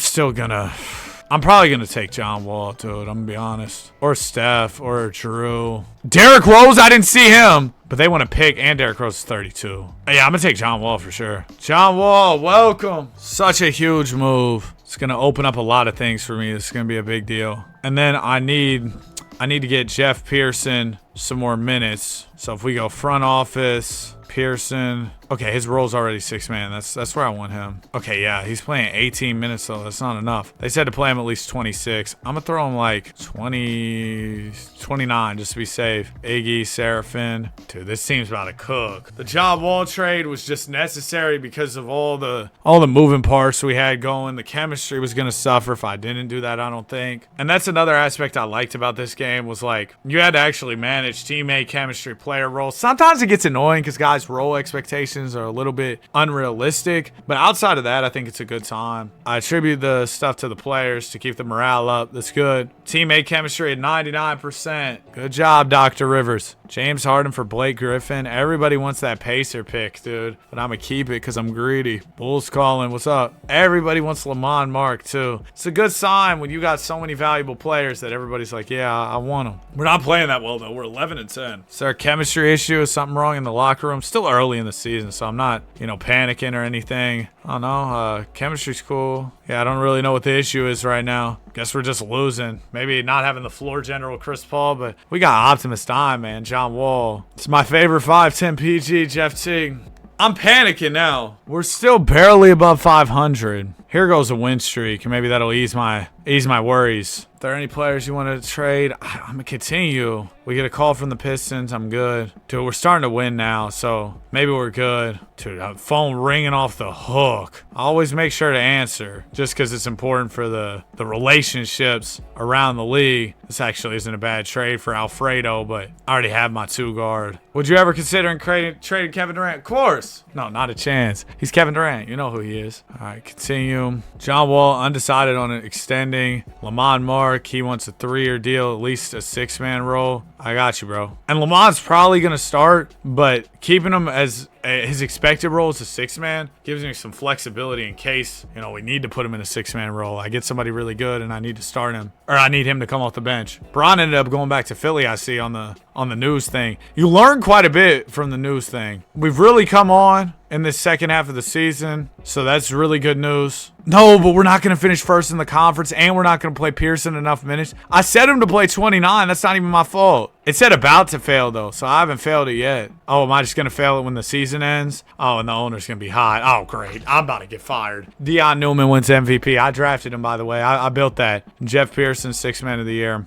probably going to take John Wall, dude. I'm going to be honest. Or Steph or Drew. Derrick Rose, I didn't see him. But they want to pick, and Derrick Rose is 32. Yeah, I'm going to take John Wall for sure. John Wall, welcome. Such a huge move. It's going to open up a lot of things for me. It's going to be a big deal. And then I need to get Jeff Pearson some more minutes. So if we go front office, Pearson. Okay, his role's already 6-man. That's where I want him. Okay, yeah, he's playing 18 minutes, though. That's not enough. They said to play him at least 26. I'm going to throw him like 20, 29 just to be safe. Iggy, Seraphin. Dude, this team's about to cook. The John Wall trade was just necessary because of all the moving parts we had going. The chemistry was going to suffer if I didn't do that, I don't think. And that's another aspect I liked about this game was like you had to actually manage teammate chemistry, player roles. Sometimes it gets annoying because guys' role expectations are a little bit unrealistic, but outside of that, I think it's a good time. I attribute the stuff to the players to keep the morale up. That's good. Teammate chemistry at 99%. Good job, Dr. Rivers. James Harden for Blake Griffin. Everybody wants that Pacer pick, dude, but I'm gonna keep it because I'm greedy. Bulls calling. What's up? Everybody wants Lamont Mark too. It's a good sign when you got so many valuable players that everybody's like, yeah, I want them. We're not playing that well though. We're 11-10. Is there a chemistry issue? Is something wrong in the locker room? Still early in the season, so I'm not, panicking or anything. I don't know. Chemistry's cool. Yeah, I don't really know what the issue is right now. Guess we're just losing. Maybe not having the floor general Chris Paul, but we got Optimus Time, man. John Wall. It's my favorite 5'10 PG, Jeff Teague. I'm panicking now. We're still barely above 500. Here goes a win streak, and maybe that'll ease my worries. If there are any players you want to trade, I'm gonna continue. We get a call from the Pistons. I'm good. Dude, we're starting to win now, so maybe we're good. Dude, phone ringing off the hook. I always make sure to answer, just because it's important for the relationships around the league. This actually isn't a bad trade for Alfredo, but I already have my 2-guard. Would you ever consider trading Kevin Durant? Of course. No, not a chance. He's Kevin Durant. You know who he is. All right, continue. John Wall, undecided on extending. Lamont Mark, he wants a 3-year deal, at least a 6-man role. I got you, bro. And Lamont's probably going to start, but keeping him as his expected role as a 6-man gives me some flexibility in case, we need to put him in a 6-man role. I get somebody really good and I need to start him, or I need him to come off the bench. Bron ended up going back to Philly, I see on the news thing. You learn quite a bit from the news thing. We've really come on in this second half of the season, so that's really good news. No, but we're not going to finish first in the conference, and we're not going to play Pearson enough minutes. I set him to play 29. That's not even my fault. It said about to fail, though, so I haven't failed it yet. Oh, am I just going to fail it when the season ends? Oh, and the owner's going to be hot. Oh, great. I'm about to get fired. Deion Newman wins MVP. I drafted him, by the way. I built that. Jeff Pearson, 6th man of the year.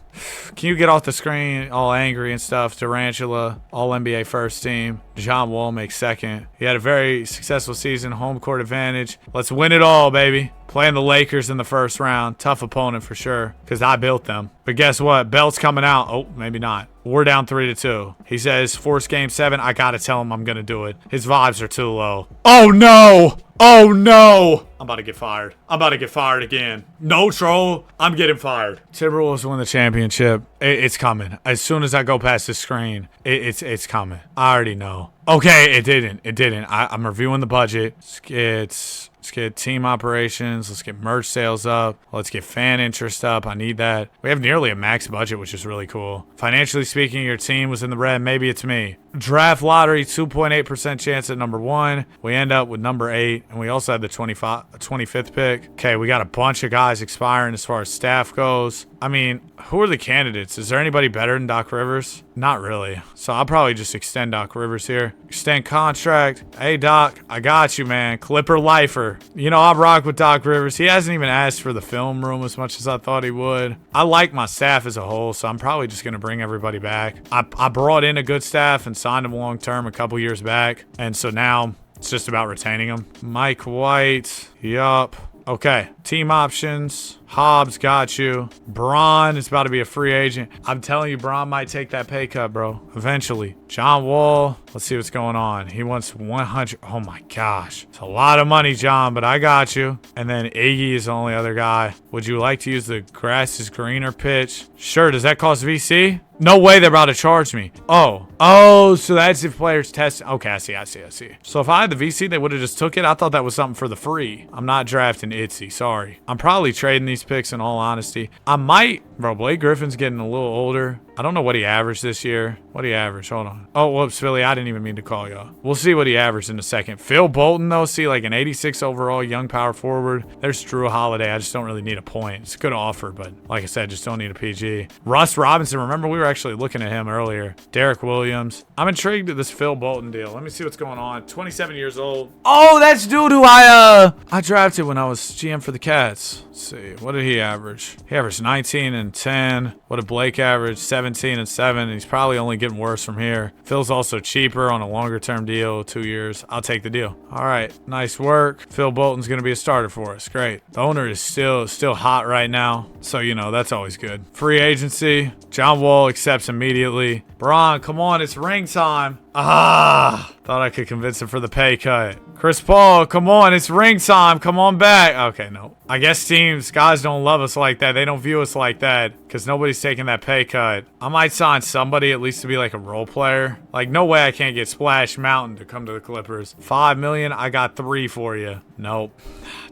Can you get off the screen all angry and stuff? Tarantula, all-NBA first team. John Wall makes 2nd. He had a very successful season, home court advantage. Let's win it all, baby. Playing the Lakers in the first round. Tough opponent for sure, because I built them. But guess what? Belt's coming out. Oh, maybe not. We're down 3-2. He says, force game 7. I got to tell him I'm going to do it. His vibes are too low. Oh, no. Oh, no. I'm about to get fired. I'm about to get fired again. No troll. I'm getting fired. Timberwolves win the championship. It's coming. As soon as I go past the screen, it's coming. I already know. Okay, it didn't. It didn't. I'm reviewing the budget. Let's get team operations. Let's get merch sales up. Let's get fan interest up. I need that. We have nearly a max budget, which is really cool. Financially speaking, your team was in the red. Maybe it's me. Draft lottery, 2.8% chance at number 1. We end up with number 8, and we also had the 25th pick. Okay, we got a bunch of guys expiring as far as staff goes. I mean, who are the candidates? Is there anybody better than Doc Rivers? Not really. So I'll probably just extend Doc Rivers here. Extend contract. Hey, Doc, I got you, man. Clipper lifer. I rock with Doc Rivers. He hasn't even asked for the film room as much as I thought he would. I like my staff as a whole, so I'm probably just going to bring everybody back. I brought in a good staff and signed them long term a couple years back, and so now it's just about retaining them. Mike White. Yup. Okay. Team options. Hobbs got you. Bron is about to be a free agent. I'm telling you, Bron might take that pay cut, bro. Eventually. John Wall. Let's see what's going on. He wants 100. Oh, my gosh. It's a lot of money, John, but I got you. And then Iggy is the only other guy. Would you like to use the grass is greener pitch? Sure. Does that cost VC? No way they're about to charge me. Oh, so that's if players test. Okay, I see. So if I had the VC, they would have just took it. I thought that was something for the free. I'm not drafting Itzy. Sorry. I'm probably trading these picks in all honesty. I might. Bro, Blake Griffin's getting a little older. I don't know what he averaged this year. What did he average? Hold on. Oh, whoops, Philly. I didn't even mean to call y'all. We'll see what he averaged in a second. Phil Bolton, though, see, like an 86 overall young power forward. There's Drew Holiday. I just don't really need a point. It's a good offer, but like I said, just don't need a PG. Russ Robinson. Remember, we were actually looking at him earlier. Derek Williams. I'm intrigued at this Phil Bolton deal. Let me see what's going on. 27 years old. Oh, that's dude who I drafted when I was GM for the Cats. Let's see. What did he average? He averaged 19 and 10. What did Blake average? 17 and 7. And he's probably only getting worse from here. Phil's also cheaper on a longer term deal, 2 years. I'll take the deal. All right. Nice work. Phil Bolton's going to be a starter for us. Great. The owner is still hot right now. So, you know, that's always good. Free agency. John Wall accepts immediately. Bron, come on. It's ring time. Thought I could convince him for the pay cut. Chris Paul, come on, it's ring time. Come on back. Okay, no. I guess guys don't love us like that. They don't view us like that because nobody's taking that pay cut. I might sign somebody at least to be like a role player. Like, no way I can't get Splash Mountain to come to the Clippers. $5 million, I got 3 for you. Nope.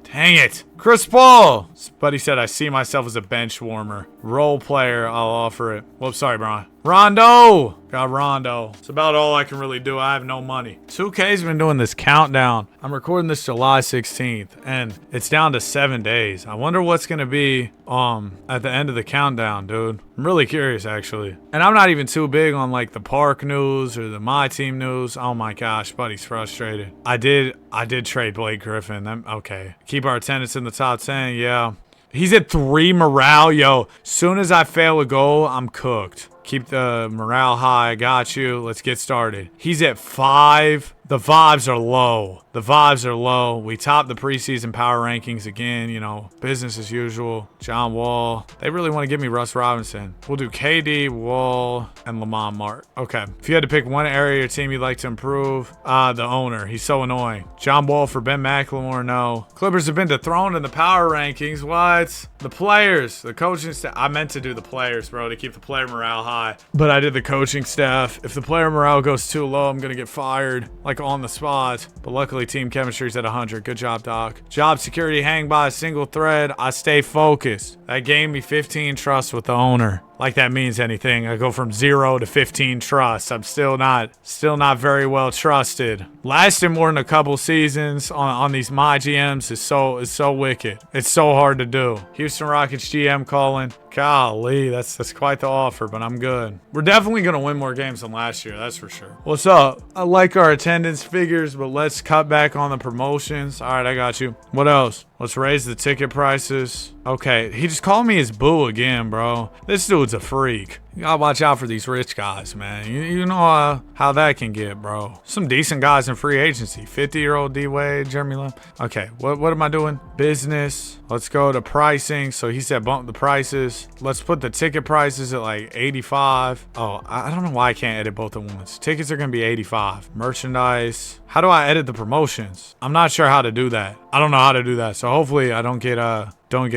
Dang it. Chris Paul. Buddy said I see myself as a bench warmer. Role player, I'll offer it. Whoops, sorry, Brian. Rondo. Got Rondo. It's about all I can really do. I have no money. 2K's been doing this countdown. I'm recording this July 16th, and it's down to 7 days. I wonder what's going to be at the end of the countdown, dude. I'm really curious, actually. And I'm not even too big on, like, the Park news or the My Team news. Oh, my gosh. Buddy's frustrated. I did trade Blake Griffin. Okay. Keep our attendance in the top 10. Yeah. He's at 3 morale. Yo, soon as I fail a goal, I'm cooked. Keep the morale high. I got you. Let's get started. He's at 5. The vibes are low. The vibes are low. We topped the preseason power rankings again. You know, business as usual. John Wall. They really want to give me Russ Robinson. We'll do KD, Wall, and Lamont Mark. Okay. If you had to pick one area of your team you'd like to improve, the owner. He's so annoying. John Wall for Ben McLemore, no. Clippers have been dethroned in the power rankings. What? The players. The coaching staff. I meant to do the players, bro, to keep the player morale high. But I did the coaching staff. If the player morale goes too low, I'm going to get fired. Like on the spot. But luckily team chemistry's at 100. Good job, Doc. Job security hang by a single thread. I stay focused. That gave me 15 trust with the owner. Like that means anything. I go from 0 to 15 trust. I'm still not very well trusted. Lasting more than a couple seasons on these MyGMs is so wicked. It's so hard to do. Houston Rockets GM calling. Golly, that's quite the offer, but I'm good. We're definitely going to win more games than last year, that's for sure. What's up? I like our attendance figures, but let's cut back on the promotions. All right, I got you. What else? Let's raise the ticket prices. Okay, he just called me his boo again, bro. This dude's a freak. You gotta watch out for these rich guys, man. You know how that can get, bro. Some decent guys in free agency. 50-year-old D-Wade, Jeremy Lamb. Okay, what am I doing? Business. Let's go to pricing. So he said bump the prices. Let's put the ticket prices at like 85. Oh, I don't know why I can't edit both at once. Tickets are gonna be 85. Merchandise. How do I edit the promotions? I'm not sure how to do that. I don't know how to do that. So hopefully I don't get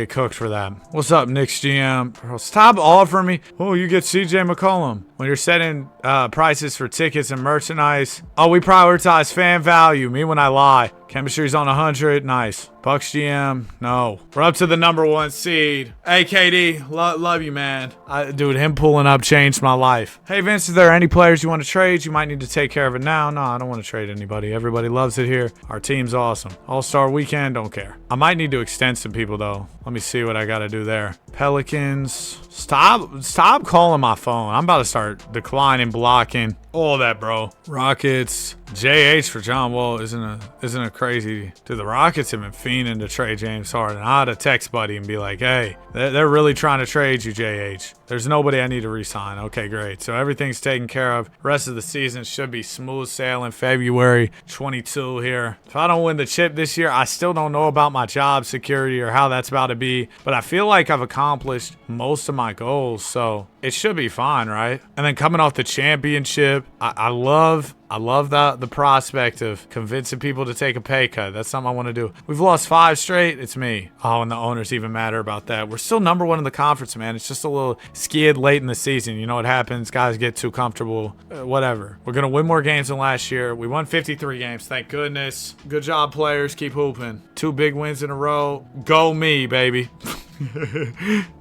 cooked for that. What's up, Knicks GM? Bro, stop offering me. Oh, you get CJ McCollum. When you're setting prices for tickets and merchandise. Oh, we prioritize fan value. Me when I lie. Chemistry's on 100. Nice. Bucks GM. No. We're up to the #1 seed. Hey, KD. Love you, man. Dude, him pulling up changed my life. Hey, Vince, is there any players you want to trade? You might need to take care of it now. No, I don't want to trade anybody. Everybody loves it here. Our team's awesome. All-Star Weekend. Don't care. I might need to extend some people, though. Let me see what I got to do there. Pelicans. Stop calling my phone. I'm about to start declining, blocking, all that, bro. Rockets. JH for John Wall isn't a crazy. Dude, the Rockets have been fiending to trade James Harden. I had to text Buddy and be like, hey, they're really trying to trade you, JH. There's nobody I need to re-sign. Okay, great. So everything's taken care of. Rest of the season should be smooth sailing. February 22 here. If I don't win the chip this year, I still don't know about my job security or how that's about to be. But I feel like I've accomplished most of my goals. So it should be fine, right? And then coming off the championship, I love the prospect of convincing people to take a pay cut. That's something I want to do. We've lost 5 straight. It's me. Oh, and the owners even matter about that. We're still #1 in the conference, man. It's just a little skid late in the season. You know what happens? Guys get too comfortable. Whatever. We're going to win more games than last year. We won 53 games. Thank goodness. Good job, players. Keep hooping. 2 big wins in a row. Go me, baby.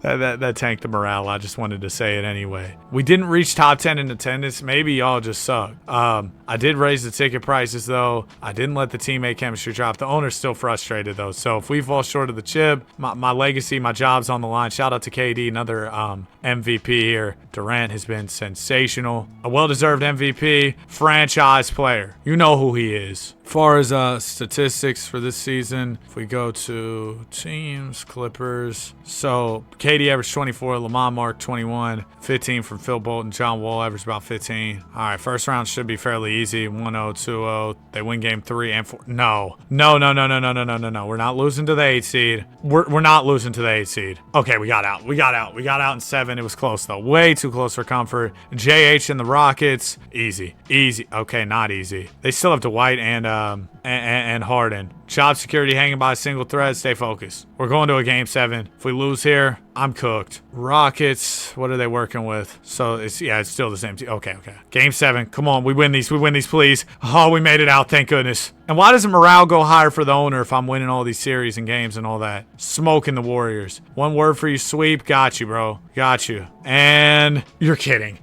That tanked the morale. I just wanted to say it anyway. We didn't reach top 10 in attendance. Maybe y'all just suck. I did raise the ticket prices, though. I didn't let the teammate chemistry drop. The owner's still frustrated, though. So if we fall short of the chip, my legacy, my job's on the line. Shout out to KD, another MVP here. Durant has been sensational. A well-deserved MVP, franchise player. You know who he is. As far as statistics for this season, if we go to teams, Clippers. So KD averaged 24, Lamar marked 21, 15 from Phil Bolton, John Wall averaged about 15. All right, first round should be fairly easy. 1-0, 2-0. They win game 3 and 4. No. We're not losing to the 8 seed. We're not losing to the 8 seed. Okay, we got out. We got out in 7. It was close though. Way too close for comfort. JH and the Rockets. Easy. Okay, not easy. They still have Dwight and Harden. Job security hanging by a single thread. Stay focused. We're going to a game 7. If we lose here, I'm cooked. Rockets, what are they working with? So it's still the same team. Okay. Game 7. Come on, we win these, please. Oh, we made it out, thank goodness. And why doesn't morale go higher for the owner if I'm winning all these series and games and all that? Smoking the Warriors. One word for you, sweep. Got you, bro. Got you. And you're kidding.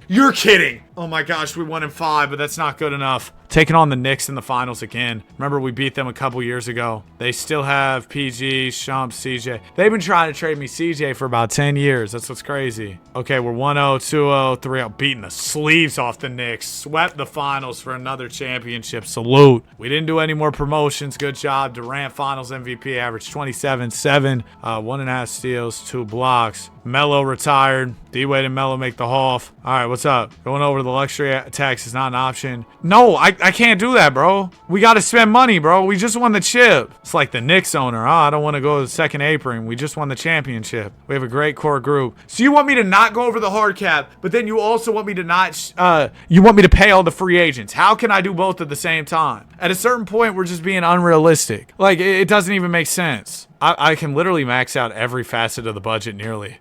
Oh my gosh, we won in 5, but that's not good enough. Taking on the Knicks in the finals again. Remember, we beat them a couple years ago. They still have PG, Shump, CJ. They've been trying to trade me CJ for about 10 years. That's what's crazy. Okay, we're 1-0, 2-0, 3-0. Beating the sleeves off the Knicks. Swept the finals for another championship. Salute. We didn't do any more promotions. Good job. Durant finals MVP, averaged 27, 7, 1.5 steals, 2 blocks. Melo retired. D-Wade and Melo make the Hoff. All right, what's up? Going over the luxury tax is not an option. No, I can't do that, bro. We got to spend money, bro. We just won the chip. It's like the Knicks owner. Oh, I don't want to go to the second apron. We just won the championship. We have a great core group. So you want me to not go over the hard cap, but then you also want me to not, you want me to pay all the free agents. How can I do both at the same time? At a certain point, we're just being unrealistic. Like, it doesn't even make sense. I can literally max out every facet of the budget nearly.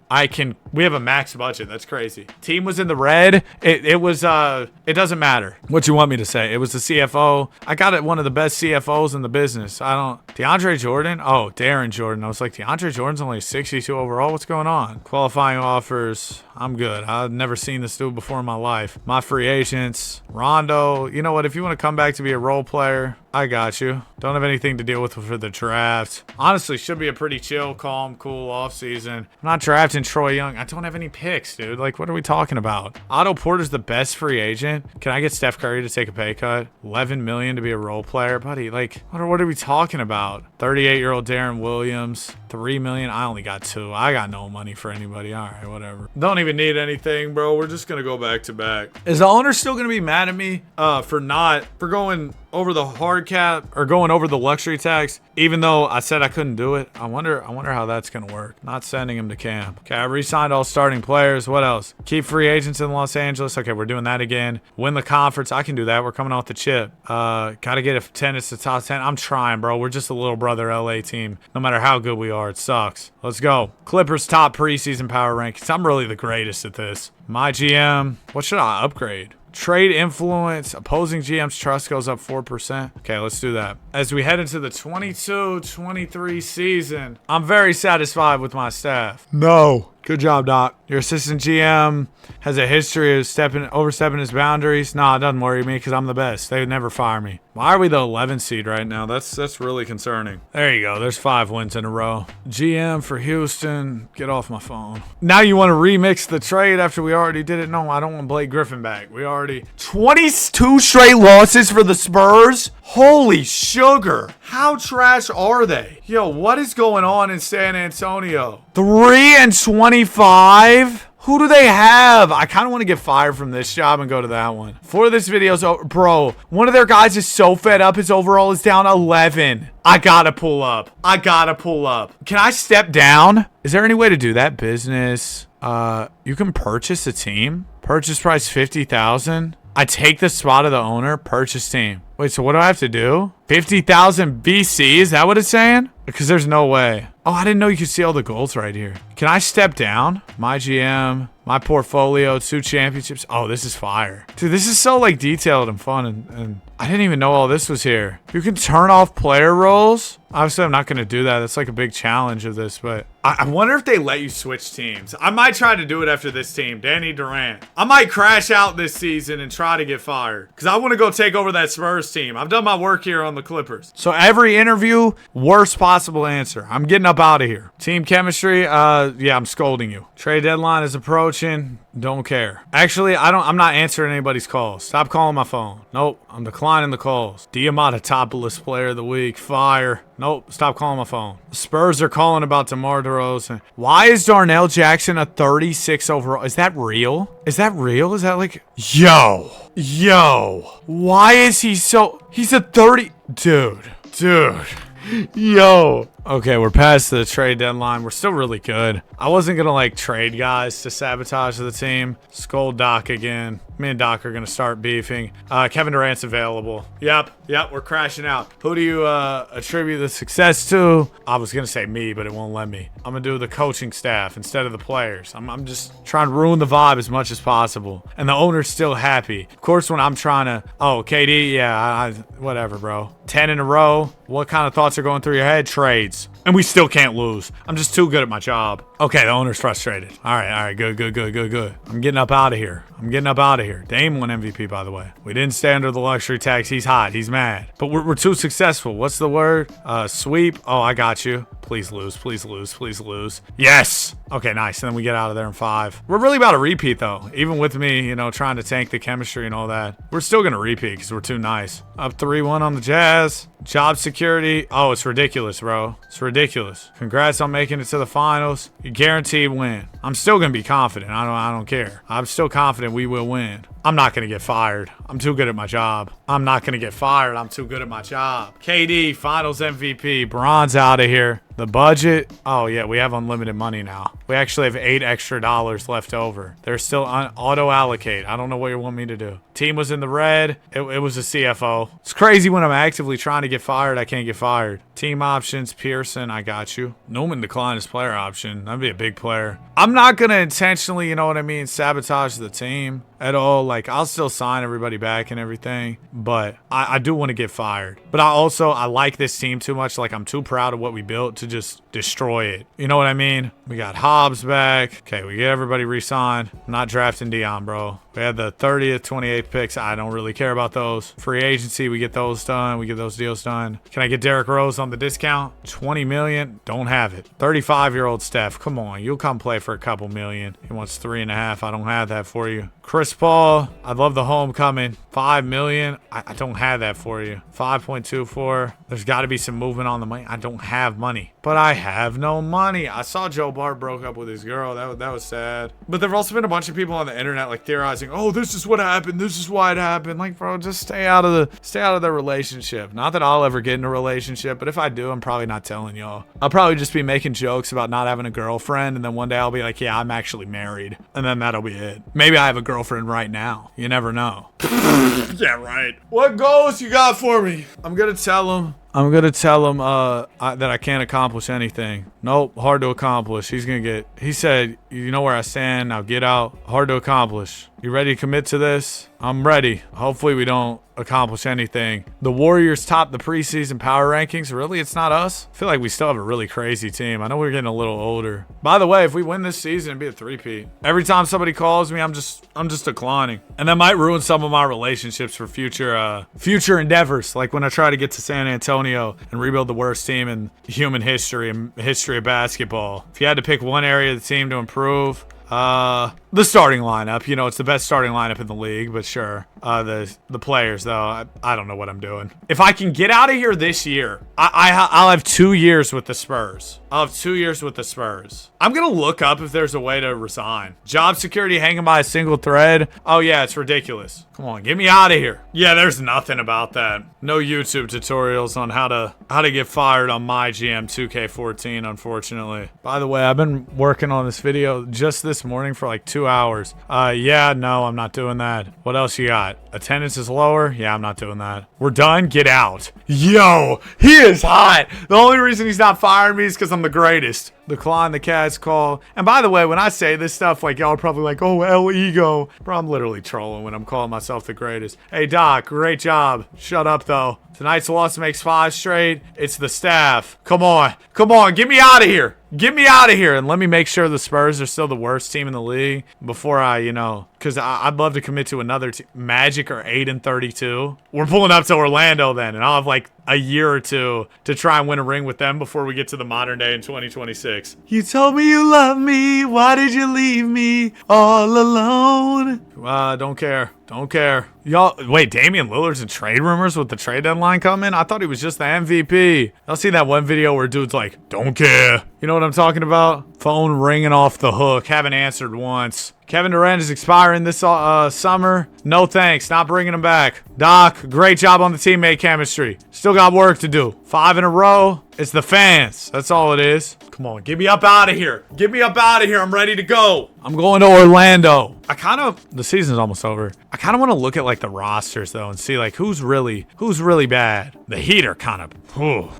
We have a max budget. That's crazy. Team was in the red. It doesn't matter what you want me to say. It was the CFO. I got it, one of the best CFOs in the business. DeAndre Jordan? Oh, Darren Jordan. I was like, DeAndre Jordan's only 62 overall. What's going on? Qualifying offers. I'm good. I've never seen this dude before in my life. My free agents. Rondo. You know what? If you want to come back to be a role player, I got you. Don't have anything to deal with for the draft. Honestly, should be a pretty chill, calm, cool offseason. I'm not drafting Troy Young. I don't have any picks, dude. Like, what are we talking about? Otto Porter's the best free agent. Can I get Steph Curry to take a pay cut? $11 million to be a role player? Buddy, like, what are we talking about? 38-year-old Darren Williams. $3 million. I only got 2. I got no money for anybody. All right, whatever. Don't even need anything, bro. We're just gonna go back to back. Is the owner still gonna be mad at me for going over the hard cap or going over the luxury tax, even though I said I couldn't do it? I wonder how that's gonna work. Not sending him to camp. Okay, I re-signed all starting players. What else? Keep free agents in Los Angeles. Okay, we're doing that again. Win the conference. I can do that. We're coming off the chip. Gotta get attendance to top 10. I'm trying, bro. We're just a little brother LA team. No matter how good we are, it sucks. Let's go. Clippers top preseason power rankings. I'm really the greatest at this. MyGM. What should I upgrade? Trade influence. Opposing GM's trust goes up 4%. Okay, let's do that. As we head into the 22-23 season, I'm very satisfied with my staff. No. Good job, Doc. Your assistant GM has a history of overstepping his boundaries. Nah, it doesn't worry me because I'm the best. They would never fire me. Why are we the 11th seed right now? That's really concerning. There you go. There's 5 wins in a row. GM for Houston. Get off my phone. Now you want to remix the trade after we already did it? No, I don't want Blake Griffin back. We already... 22 straight losses for the Spurs? Holy sugar. How trash are they? Yo, what is going on in San Antonio? 3-25? Who do they have? I kind of want to get fired from this job and go to that one. For this video's over, bro, one of their guys is so fed up. His overall is down 11. I gotta pull up. Can I step down? Is there any way to do that? Business. You can purchase a team. Purchase price 50,000. I take the spot of the owner. Purchase team. Wait, so what do I have to do? 50,000 BC? Is that what it's saying? Because there's no way. Oh, I didn't know you could see all the goals right here. Can I step down? MyGM, my portfolio, 2 championships. Oh, this is fire. Dude, this is so like detailed and fun, and I didn't even know all this was here. You can turn off player roles. Obviously, I'm not going to do that. That's like a big challenge of this, but I wonder if they let you switch teams. I might try to do it after this team, Danny Durant. I might crash out this season and try to get fired because I want to go take over that Spurs team. I've done my work here on the Clippers. So every interview, worst possible answer. I'm getting up out of here. Team chemistry, yeah, I'm scolding you. Trade deadline is approaching. Don't care. Actually, I'm not answering anybody's calls. Stop calling my phone. Nope, I'm declining the calls. Diamantopoulos player of the week. Fire. Nope, stop calling my phone. The Spurs are calling about DeMar DeRozan. Why is Darnell Jackson a 36 overall? Is that real? Is that real? Is that like... Yo. Why is he so... He's a 30... Dude. Yo. Okay, we're past the trade deadline. We're still really good. I wasn't going to, like, trade guys to sabotage the team. Scold Doc again. Me and Doc are going to start beefing. Kevin Durant's available. Yep, we're crashing out. Who do you attribute the success to? I was going to say me, but it won't let me. I'm going to do the coaching staff instead of the players. I'm just trying to ruin the vibe as much as possible. And the owner's still happy. Of course, when I'm trying to... Oh, KD, yeah, whatever, bro. 10 in a row. What kind of thoughts are going through your head? Trades. And we still can't lose. I'm just too good at my job. Okay, the owner's frustrated. All right, good. I'm getting up out of here. Dame won MVP, by the way. We didn't stay under the luxury tax. He's hot. He's mad. But we're too successful. What's the word? Sweep. Oh, I got you. Please lose. Yes. Okay, nice. And then we get out of there in 5. We're really about to repeat, though. Even with me, you know, trying to tank the chemistry and all that. We're still going to repeat because we're too nice. Up 3-1 on the Jazz. Job security. Oh, it's ridiculous, bro. It's ridiculous. Congrats on making it to the finals. You guaranteed win. I'm still going to be confident. I don't care. I'm still confident we will win. I'm not going to get fired. I'm too good at my job. KD, finals MVP. Bron's out of here. The budget. Oh, yeah, we have unlimited money now. We actually have $8 extra left over. They're still auto-allocate. I don't know what you want me to do. Team was in the red. It was a CFO. It's crazy when I'm actively trying to get fired, I can't get fired. Team options, Pearson, I got you. Newman declined his player option. That'd be a big player. I'm not going to intentionally, you know what I mean, sabotage the team at all. Like, I'll still sign everybody back and everything, but I do want to get fired. But I like this team too much. Like, I'm too proud of what we built to just destroy it. You know what I mean? We got Hobbs back. Okay, we get everybody re-signed. I'm not drafting Dion, bro. We had the 30th, 28th picks. I don't really care about those. Free agency, we get those done. We get those deals done. Can I get Derrick Rose on the discount? 20 million? Don't have it. 35-year-old Steph. Come on, you'll come play for a couple million. He wants 3.5. I don't have that for you. Chris Paul, I'd love the homecoming. 5 million. I don't have that for you. 5.24. There's got to be some movement on the money. I don't have money. But I have no money. I saw Joe Bart broke up with his girl. That was sad. But there have also been a bunch of people on the internet like theorizing, oh, this is what happened. This is why it happened. Like, bro, just stay out of the relationship. Not that I'll ever get in a relationship, but if I do, I'm probably not telling y'all. I'll probably just be making jokes about not having a girlfriend, and then one day I'll be like, yeah, I'm actually married. And then that'll be it. Maybe I have a girlfriend right now. You never know. Yeah, right. What goals you got for me? I'm gonna tell him that I can't accomplish anything. Nope, hard to accomplish. He said, you know where I stand, now get out. Hard to accomplish. You ready to commit to this? I'm ready. Hopefully we don't accomplish anything. The Warriors top the preseason power rankings. Really, it's not us? I feel like we still have a really crazy team. I know we're getting a little older. By the way, if we win this season, it'd be a three-peat. Every time somebody calls me, I'm just declining. And that might ruin some of my relationships for future endeavors. Like when I try to get to San Antonio and rebuild the worst team in human history and history of basketball. If you had to pick one area of the team to improve, the starting lineup. You know, it's the best starting lineup in the league, but sure. The players, though, I don't know what I'm doing. If I can get out of here this year, I'll have 2 years with the Spurs. I'm going to look up if there's a way to resign. Job security hanging by a single thread. Oh, yeah, it's ridiculous. Come on, get me out of here. Yeah, there's nothing about that. No YouTube tutorials on how to get fired on MyGM 2K14, unfortunately. By the way, I've been working on this video just this this morning for like 2 hours. Yeah, no, I'm not doing that. What else you got? Attendance is lower? Yeah, I'm not doing that. We're done? Get out. Yo, he is hot. The only reason he's not firing me is because I'm the greatest. Decline the cat's call. And by the way, when I say this stuff, like, y'all are probably like, oh, El Ego. Bro, I'm literally trolling when I'm calling myself the greatest. Hey, Doc, great job. Shut up, though. Tonight's loss makes 5 straight. It's the staff. Come on. Come on. Get me out of here. Get me out of here. And let me make sure the Spurs are still the worst team in the league before I, because I'd love to commit to another team. Magic are 8-32. We're pulling up to Orlando then, and I'll have like a year or two to try and win a ring with them before we get to the modern day in 2026. You told me you love me. Why did you leave me all alone? Don't care. Don't care. Y'all, wait, Damian Lillard's in trade rumors with the trade deadline coming? I thought he was just the MVP. Y'all see that one video where dude's like, don't care. You know what I'm talking about? Phone ringing off the hook. Haven't answered once. Kevin Durant is expiring this summer. No thanks. Not bringing him back. Doc, great job on the teammate chemistry. Still got work to do. 5 in a row. It's the fans. That's all it is. Come on, get me up out of here. Get me up out of here. I'm ready to go. I'm going to Orlando. The season's almost over. I kind of want to look at like the rosters though and see like who's really bad. The Heat are kind of,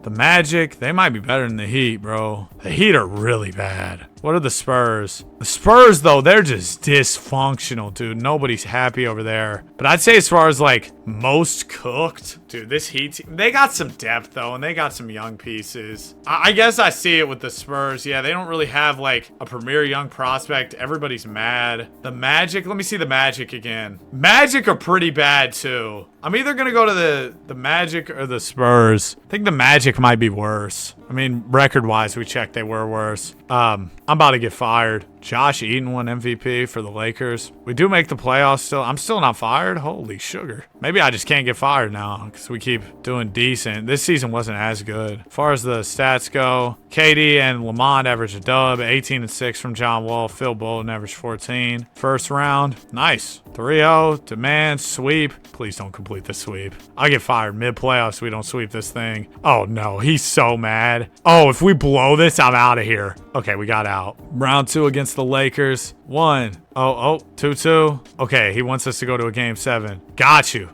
the Magic, they might be better than the Heat, bro. The Heat are really bad. What are the Spurs? The Spurs, though, they're just dysfunctional, dude. Nobody's happy over there. But I'd say as far as, like, most cooked, dude, this Heat team, they got some depth, though, and they got some young pieces. I guess I see it with the Spurs. Yeah, they don't really have, like, a premier young prospect. Everybody's mad. The Magic, let me see the Magic again. Magic are pretty bad, too. I'm either going to go to the Magic or the Spurs. I think the Magic might be worse. I mean, record-wise, we checked they were worse. I'm about to get fired. Josh Eaton won MVP for the Lakers. We do make the playoffs still. I'm still not fired? Holy sugar. Maybe I just can't get fired now because we keep doing decent. This season wasn't as good. As far as the stats go, KD and Lamont averaged a dub. 18-6 from John Wall. Phil Bolden averaged 14. First round. Nice. 3-0. Demand. Sweep. Please don't complete the sweep. I get fired mid-playoffs. We don't sweep this thing. Oh, no. He's so mad. Oh, if we blow this, I'm out of here. Okay, we got out. Round 2 against the Lakers. 2-2. Okay, he wants us to go to a game 7. Got you.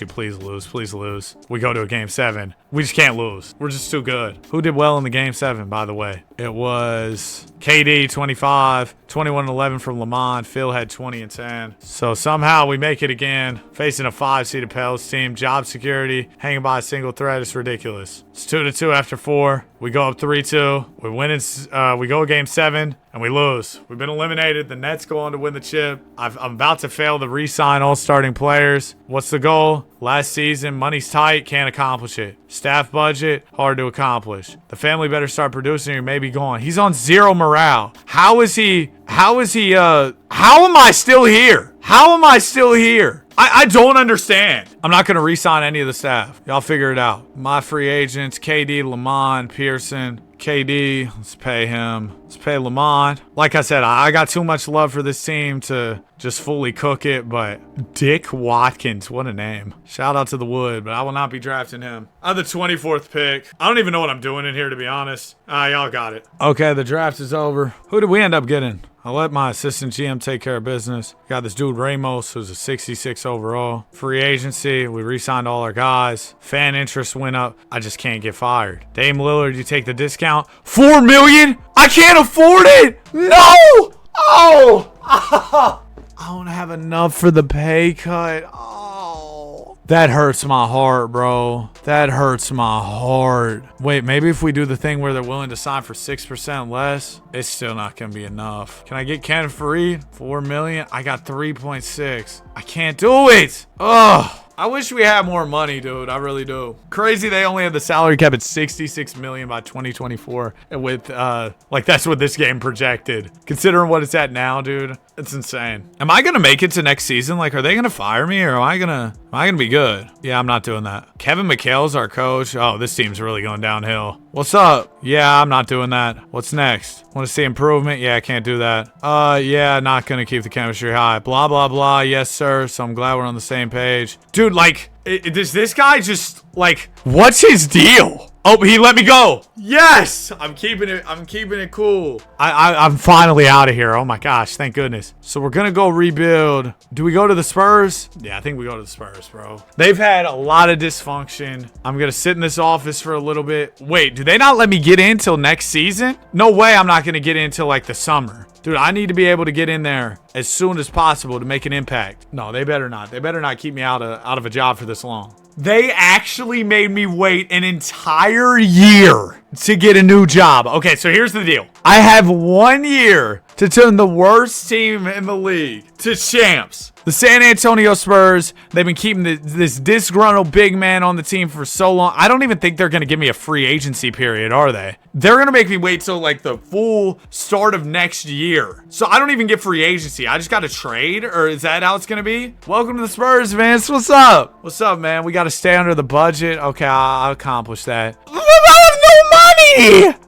Please lose. Please lose. We go to a game 7. We just can't lose. We're just too good. Who did well in the game 7, by the way? It was KD, 25, 21-11 from Lamont. Phil had 20 and 10. So somehow we make it again. Facing a 5-seeded Pels team. Job security. Hanging by a single thread. It's ridiculous. It's 2-2 after 4. We go up 3-2. We win we go game 7. And we lose. We've been eliminated. The Nets go on to win the chip. I'm about to fail to re-sign all starting players. What's the goal? Last season, money's tight, can't accomplish it. Staff budget, hard to accomplish. The family better start producing or maybe gone. He's on 0 morale. How am I still here? How am I still here? I don't understand. I'm not going to re-sign any of the staff. Y'all figure it out. My free agents, KD, Lamont, Pearson. KD, let's pay him. Let's pay Lamont. Like I said, I got too much love for this team to just fully cook it, but Dick Watkins, what a name. Shout out to the Wood, but I will not be drafting him. I'm the 24th pick. I don't even know what I'm doing in here, to be honest. Y'all got it. Okay, the draft is over. Who did we end up getting? I'll let my assistant GM take care of business. Got this dude Ramos, who's a 66 overall. Free agency, we re-signed all our guys. Fan interest went up. I just can't get fired. Dame Lillard, you take the discount. $4 million? I can't afford it! No! Oh! I don't have enough for the pay cut. Oh. That hurts my heart, bro. That hurts my heart. Wait, maybe if we do the thing where they're willing to sign for 6% less, it's still not going to be enough. Can I get Ken Fareed? $4 million? I got 3.6. I can't do it. Ugh. I wish we had more money, dude. I really do. Crazy they only have the salary cap at $66 million by 2024. And with, like, that's what this game projected. Considering what it's at now, dude, it's insane. Am I going to make it to next season? Like, are they going to fire me or am I going to be good? Yeah, I'm not doing that. Kevin McHale's our coach. Oh, this team's really going downhill. What's up? Yeah, I'm not doing that. What's next? Want to see improvement? Yeah, I can't do that. Yeah, not going to keep the chemistry high. Blah, blah, blah. Yes, sir. So I'm glad we're on the same page. Dude, like, Does this guy just, like, what's his deal? Oh, he let me go. Yes, I'm keeping it cool. I'm finally out of here. Oh my gosh, thank goodness. So we're gonna go rebuild. Do we go to the Spurs? Yeah, I think we go to the Spurs, bro. They've had a lot of dysfunction. I'm gonna sit in this office for a little bit. Wait, do they not let me get in till next season? No way I'm not gonna get in till like the summer. Dude, I need to be able to get in there as soon as possible to make an impact. No, they better not. They better not keep me out of a job for this long. They actually made me wait an entire year to get a new job. Okay, so here's the deal. I have 1 year to turn the worst team in the league to champs. The San Antonio Spurs, they've been keeping this disgruntled big man on the team for so long. I don't even think they're going to give me a free agency period, are they? They're going to make me wait till like the full start of next year. So I don't even get free agency. I just got to trade, or is that how it's going to be? Welcome to the Spurs, Vince. What's up? What's up, man? We got to stay under the budget. Okay, I'll accomplish that.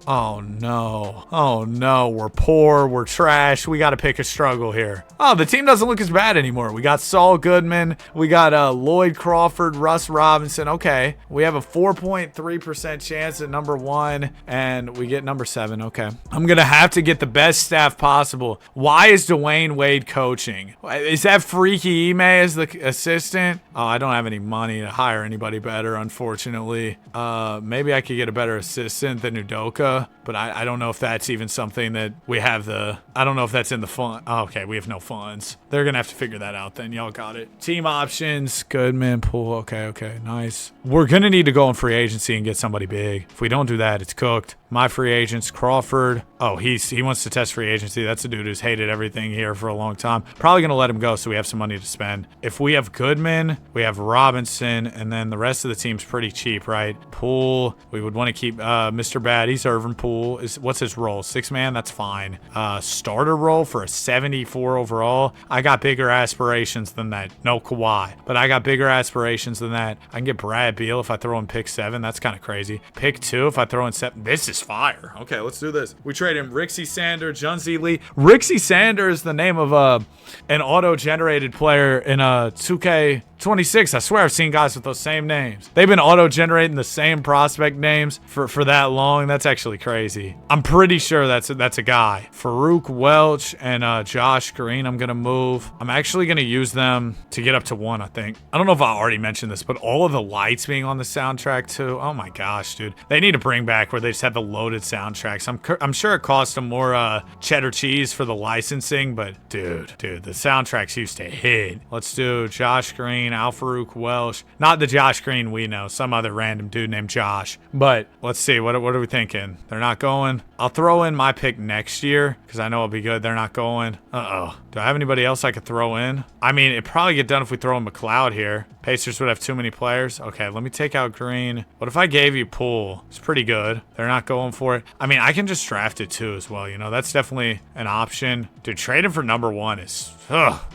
Oh no. Oh no. We're poor. We're trash. We got to pick a struggle here. Oh, the team doesn't look as bad anymore. We got Saul Goodman. We got Lloyd Crawford, Russ Robinson. Okay. We have a 4.3% chance at number 1, and we get number 7. Okay. I'm going to have to get the best staff possible. Why is Dwayne Wade coaching? Is that Freaky Ime as the assistant? Oh, I don't have any money to hire anybody better, unfortunately. Maybe I could get a better assistant than Udoka, but I don't know if that's even something that we have I don't know if that's in the fund. Oh, okay, we have no funds. They're gonna have to figure that out then. Y'all got it. Team options, Goodman, Poole. Okay, nice. We're gonna need to go in free agency and get somebody big. If we don't do that, it's cooked. My free agents, Crawford. Oh, he wants to test free agency. That's a dude who's hated everything here for a long time. Probably gonna let him go so we have some money to spend. If we have Goodman, we have Robinson, and then the rest of the team's pretty cheap, right? Poole, we would want to keep Mr. Bad. He's Irvin Poole. What's his role? 6-man? That's fine. Starter role for a 74 overall. I got bigger aspirations than that. No Kawhi, but I got bigger aspirations than that. I can get Brad Beal if I throw in pick 7. That's kind of crazy. Pick 2 if I throw in 7. This is fire. Okay, let's do this. We trade him Rixie Sander, Junzi Lee. Rixie Sander is the name of an auto-generated player in 2K26. I swear I've seen guys with those same names. They've been auto-generating the same prospect names for that long. That's actually crazy. I'm pretty sure that's a guy. Farouk Welch and Josh Green, I'm gonna move. I'm actually gonna use them to get up to 1, I think. I don't know if I already mentioned this, but all of the lights being on the soundtrack too. Oh my gosh, dude. They need to bring back where they just have the loaded soundtracks. I'm sure it cost them more cheddar cheese for the licensing, but dude, the soundtracks used to hit. Let's do Josh Green, Al Farouk Welsh. Not the Josh Green we know, some other random dude named Josh. But let's see, what are we thinking? They're not going. I'll throw in my pick next year because I know it'll be good. They're not going. Do I have anybody else I could throw in? I mean, it'd probably get done if we throw in McLeod here. Pacers would have too many players. Okay, let me take out Green. What if I gave you Poole? It's pretty good. They're not going for it. I mean, I can just draft it too as well. You know, that's definitely an option. Dude, trading for number 1 is...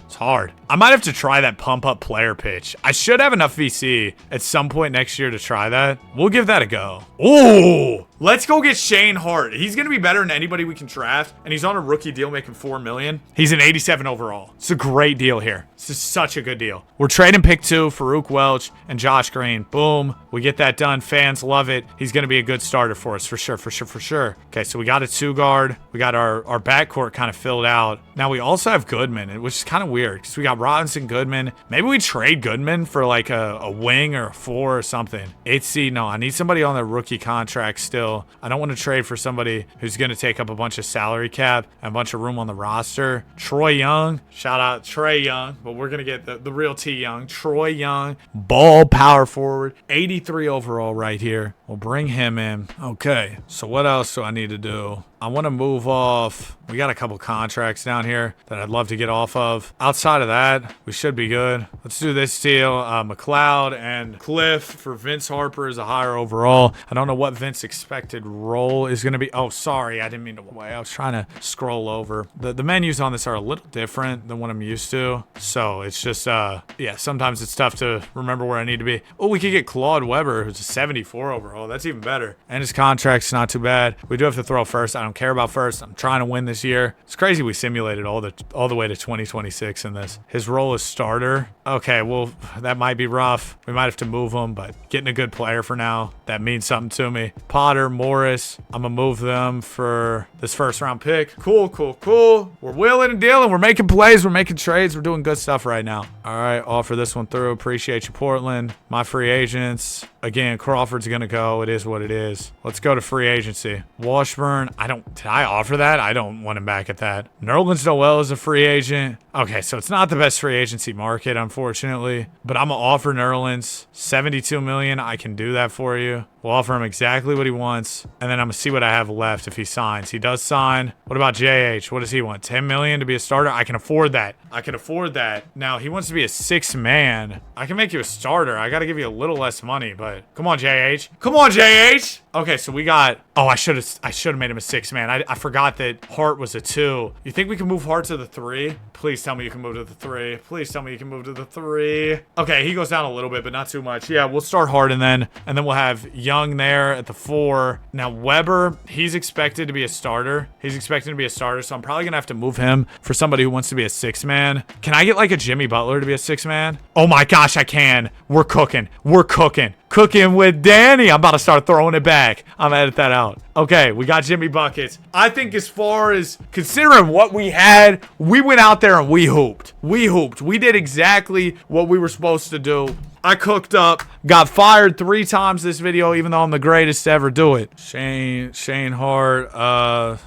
it's hard. I might have to try that pump up player pitch. I should have enough VC at some point next year to try that. We'll give that a go. Ooh, let's go get Shane Hart. He's going to be better than anybody we can draft. And he's on a rookie deal making $4 million. He's an 87 overall. It's a great deal here. This is such a good deal. We're trading pick 2, Farouk Welch and Josh Green. Boom. We get that done. Fans love it. He's going to be a good starter for us for sure. Okay, so we got a 2 guard. We got our backcourt kind of filled out. Now we also have Goodman, which is kind of weird because we got Robinson, Goodman. Maybe we trade Goodman for like a wing or a 4 or something. No, I need somebody on the rookie contract still. I don't want to trade for somebody who's going to take up a bunch of salary cap and a bunch of room on the roster. Troy Young, shout out Trey Young, but we're going to get the real T Young. Troy Young, ball power forward, 83 overall right here. We'll bring him in. Okay, so what else do I need to do? I want to move off. We got a couple contracts down here that I'd love to get off of. Outside of that, we should be good. Let's do this deal. McLeod and Cliff for Vince Harper is a higher overall. I don't know what Vince's expected role is going to be. Oh, sorry. I didn't mean to wait. I was trying to scroll over. The menus on this are a little different than what I'm used to. So it's just, yeah, sometimes it's tough to remember where I need to be. Oh, we could get Claude Weber, who's a 74 overall. That's even better. And his contract's not too bad. We do have to throw first. I don't don't care about first. I'm trying to win this year. It's crazy we simulated all the way to 2026 in this. His role is starter. Okay, well, that might be rough. We might have to move him, but getting a good player for now, that means something to me. Potter, Morris, I'm going to move them for this first round pick. Cool, cool, cool. We're wheeling and dealing. We're making plays. We're making trades. We're doing good stuff right now. All right, offer this one through. Appreciate you, Portland. My free agents. Again, Crawford's going to go. It is what it is. Let's go to free agency. Washburn, did I offer that? I don't want him back at that. Nerlens Noel is a free agent. Okay, so it's not the best free agency market, unfortunately, but I'm going to offer Nerlens $72 million. I can do that for you. We'll offer him exactly what he wants, and then I'm going to see what I have left if he signs. He does sign. What about JH? What does he want? $10 million to be a starter? I can afford that. I can afford that. Now, he wants to be a sixth man. I can make you a starter. I got to give you a little less money, but come on, JH. Come on, JH. Okay, so we got... Oh, I should have made him a six man. I forgot that Hart was a 2. You think we can move Hart to the 3? Please tell me you can move to the 3. Please tell me you can move to the 3. Okay, he goes down a little bit, but not too much. Yeah, we'll start Harden then, and then we'll have Young there at the 4. Now, Weber, he's expected to be a starter. He's expected to be a starter, so I'm probably going to have to move him for somebody who wants to be a 6-man. Can I get like a Jimmy Butler to be a 6-man? Oh my gosh, I can. We're cooking. We're cooking. Cooking with Danny. I'm about to start throwing it back. I'm gonna edit that out. Okay, we got Jimmy Buckets. I think as far as considering what we had, we went out there and we hooped. We hooped. We did exactly what we were supposed to do. I cooked up, got fired 3 times this video, even though I'm the greatest to ever do it. Shane Hart,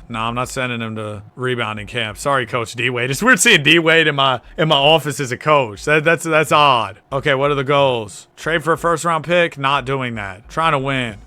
no, I'm not sending him to rebounding camp. Sorry, Coach D-Wade. It's weird seeing D-Wade in my office as a coach. That's odd. Okay, what are the goals? Trade for a first round pick, not doing that. Trying to win.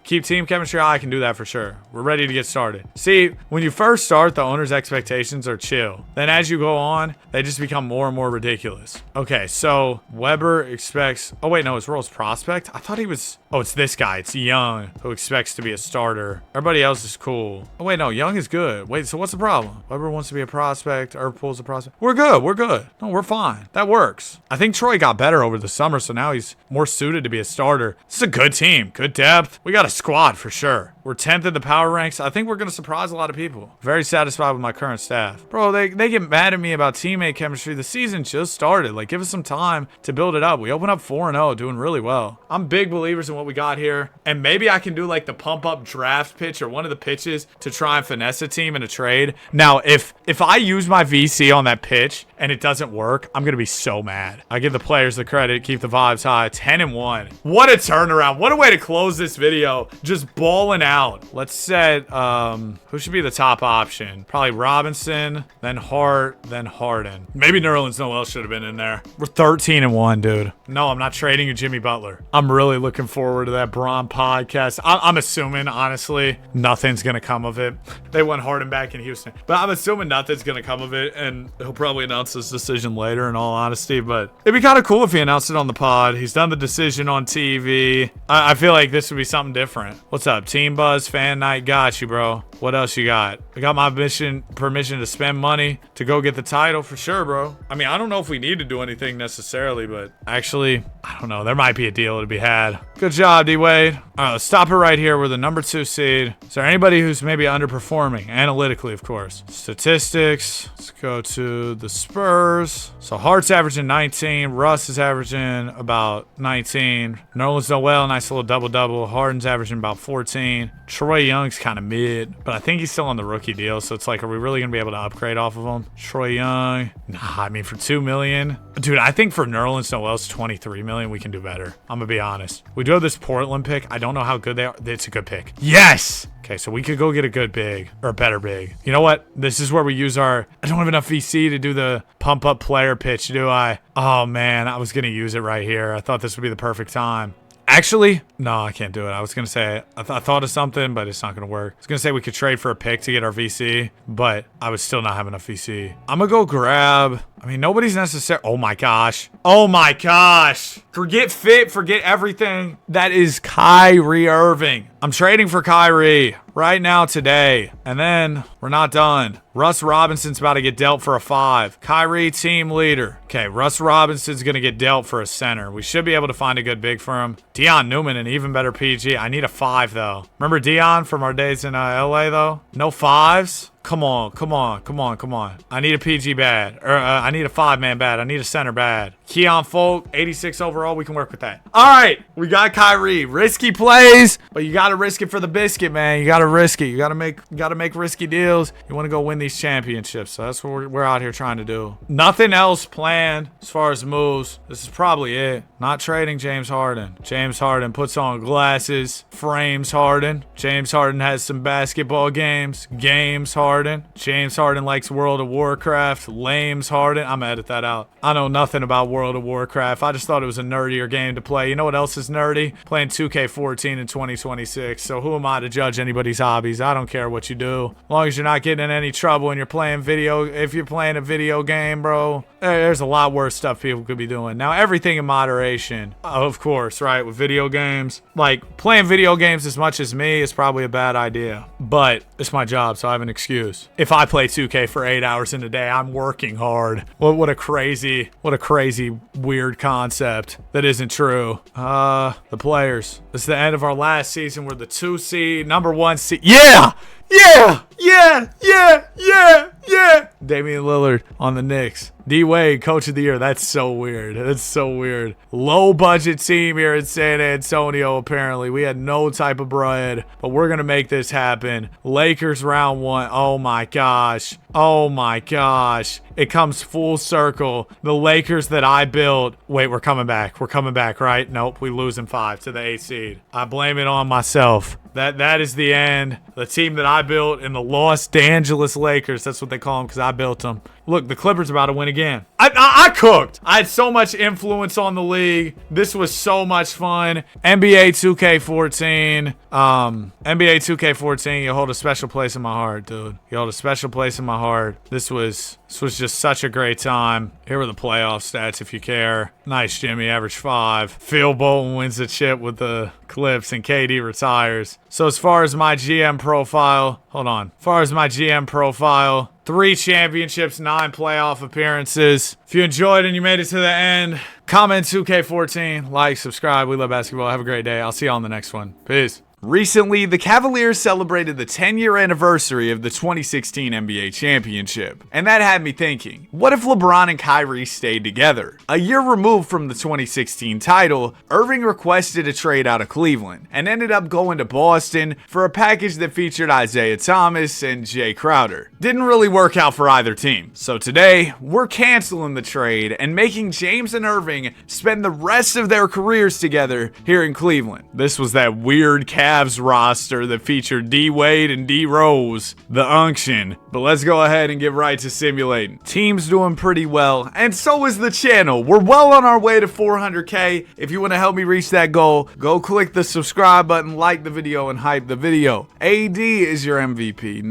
Keep team chemistry. I can do that for sure. We're ready to get started. See, when you first start, the owner's expectations are chill. Then as you go on, they just become more and more ridiculous. Okay, so Weber expects... Oh, wait, no, his role's prospect? I thought he was... Oh, it's this guy. It's Young, who expects to be a starter. Everybody else is cool. Oh, wait, no, Young is good. Wait, so what's the problem? Weber wants to be a prospect. Erpool's a prospect. We're good. We're good. No, we're fine. That works. I think Troy got better over the summer, so now he's more suited to be a starter. This is a good team. Good depth. We got a squad for sure. We're 10th in the power ranks. I think we're going to surprise a lot of people. Very satisfied with my current staff. Bro, they get mad at me about teammate chemistry. The season just started. Like, give us some time to build it up. We open up 4-0, doing really well. I'm big believers in what we got here. And maybe I can do like the pump up draft pitch or one of the pitches to try and finesse a team in a trade. Now, if I use my VC on that pitch and it doesn't work, I'm going to be so mad. I give the players the credit, keep the vibes high. 10-1. What a turnaround. What a way to close this video. Just balling out. Let's set, who should be the top option? Probably Robinson, then Hart, then Harden. Maybe Nerlens Noel should have been in there. We're 13-1, dude. No, I'm not trading you Jimmy Butler. I'm really looking forward to that Braun podcast. I'm assuming, honestly, nothing's going to come of it. They want Harden back in Houston. But I'm assuming nothing's going to come of it, and he'll probably announce his decision later, in all honesty. But it'd be kind of cool if he announced it on the pod. He's done the decision on TV. I feel like this would be something different. What's up, Team Buzz Fan Night? Got you, bro. What else you got? I got my permission to spend money to go get the title for sure, bro. I mean, I don't know if we need to do anything necessarily, but actually, I don't know. There might be a deal to be had. Good job, D-Wade. All right, let's stop it right here. We're the number 2 seed. Is there anybody who's maybe underperforming? Analytically, of course. Statistics. Let's go to the Spurs. So Hart's averaging 19. Russ is averaging about 19. Nerlens Noel, nice little double-double. Harden's averaging about 14. Troy Young's kind of mid, but I think he's still on the rookie deal. So it's like, are we really going to be able to upgrade off of him? Troy Young. Nah, I mean, for $2 million. Dude, I think for Nerlens Noel's $23 million, we can do better. I'm going to be honest. We do have this Portland pick. I don't know how good they are. It's a good pick. Yes! Okay, so we could go get a good big, or a better big. You know what? This is where we use our... I don't have enough VC to do the pump-up player pitch, do I? Oh, man, I was going to use it right here. I thought this would be the perfect time. Actually, no, I can't do it. I was going to say, I thought of something, but it's not going to work. I was going to say we could trade for a pick to get our VC, but I would still not have enough VC. I'm going to go grab... I mean, nobody's necessary. Oh my gosh. Oh my gosh. Forget fit, forget everything. That is Kyrie Irving. I'm trading for Kyrie right now today. And then we're not done. Russ Robinson's about to get dealt for a 5. Kyrie, team leader. Okay, Russ Robinson's going to get dealt for a center. We should be able to find a good big for him. Deion Newman, an even better PG. I need a 5, though. Remember Deion from our days in LA, though? No 5s? Come on, come on, come on, come on. I need a PG bad. Or I need a 5-man bad. I need a center bad. Keon Folk, 86 overall. We can work with that. All right, we got Kyrie. Risky plays, but you got to risk it for the biscuit, man. You got to risk it. You got to make risky deals. You want to go win these championships. So that's what we're out here trying to do. Nothing else planned as far as moves. This is probably it. Not trading James Harden. James Harden puts on glasses, frames Harden. James Harden has some basketball games. Games Harden. James Harden likes World of Warcraft. Lames Harden. I'm gonna edit that out. I know nothing about World of Warcraft. I just thought it was a nerdier game to play. You know what else is nerdy? Playing 2K14 in 2026. So who am I to judge anybody's hobbies? I don't care what you do. As long as you're not getting in any trouble and you're playing if you're playing a video game, bro, there's a lot worse stuff people could be doing. Now, everything in moderation, of course, right? With video games, like playing video games as much as me is probably a bad idea, but it's my job, so I have an excuse. If I play 2K for 8 hours in a day, I'm working hard. What a crazy weird concept that isn't true. The players. This is the end of our last season. We're the 2 seed, number 1 seed. Yeah! Damian Lillard on the Knicks. D-Wade, coach of the year. That's so weird. That's so weird. Low budget team here in San Antonio, apparently. We had no type of bread, but we're going to make this happen. Lakers round 1. Oh my gosh. Oh my gosh. It comes full circle. The Lakers that I built. Wait, we're coming back. We're coming back, right? Nope, we lose in 5 to the 8th seed. I blame it on myself. That is the end. The team that I built in the Los Angeles Lakers. That's what they call them because I built them. Look, the Clippers are about to win again. I cooked. I had so much influence on the league. This was so much fun. NBA 2K14. NBA 2K14, you hold a special place in my heart, dude. You hold a special place in my heart. This was just such a great time. Here were the playoff stats if you care. Nice, Jimmy. Average 5. Phil Bolton wins the chip with the Clips and KD retires. So as far as my GM profile, hold on. As far as my GM profile, 3 championships, 9 playoff appearances. If you enjoyed and you made it to the end, comment 2K14, like, subscribe. We love basketball. Have a great day. I'll see you on the next one. Peace. Recently, the Cavaliers celebrated the 10-year anniversary of the 2016 NBA championship. And that had me thinking, what if LeBron and Kyrie stayed together? A year removed from the 2016 title, Irving requested a trade out of Cleveland and ended up going to Boston for a package that featured Isaiah Thomas and Jay Crowder. Didn't really work out for either team. So today, we're canceling the trade and making James and Irving spend the rest of their careers together here in Cleveland. This was that weird Cavs roster that featured D-Wade and D-Rose, the unction. But let's go ahead and get right to simulating. Team's doing pretty well, and so is the channel. We're well on our way to 400K. If you want to help me reach that goal, go click the subscribe button, like the video, and hype the video. AD is your MVP.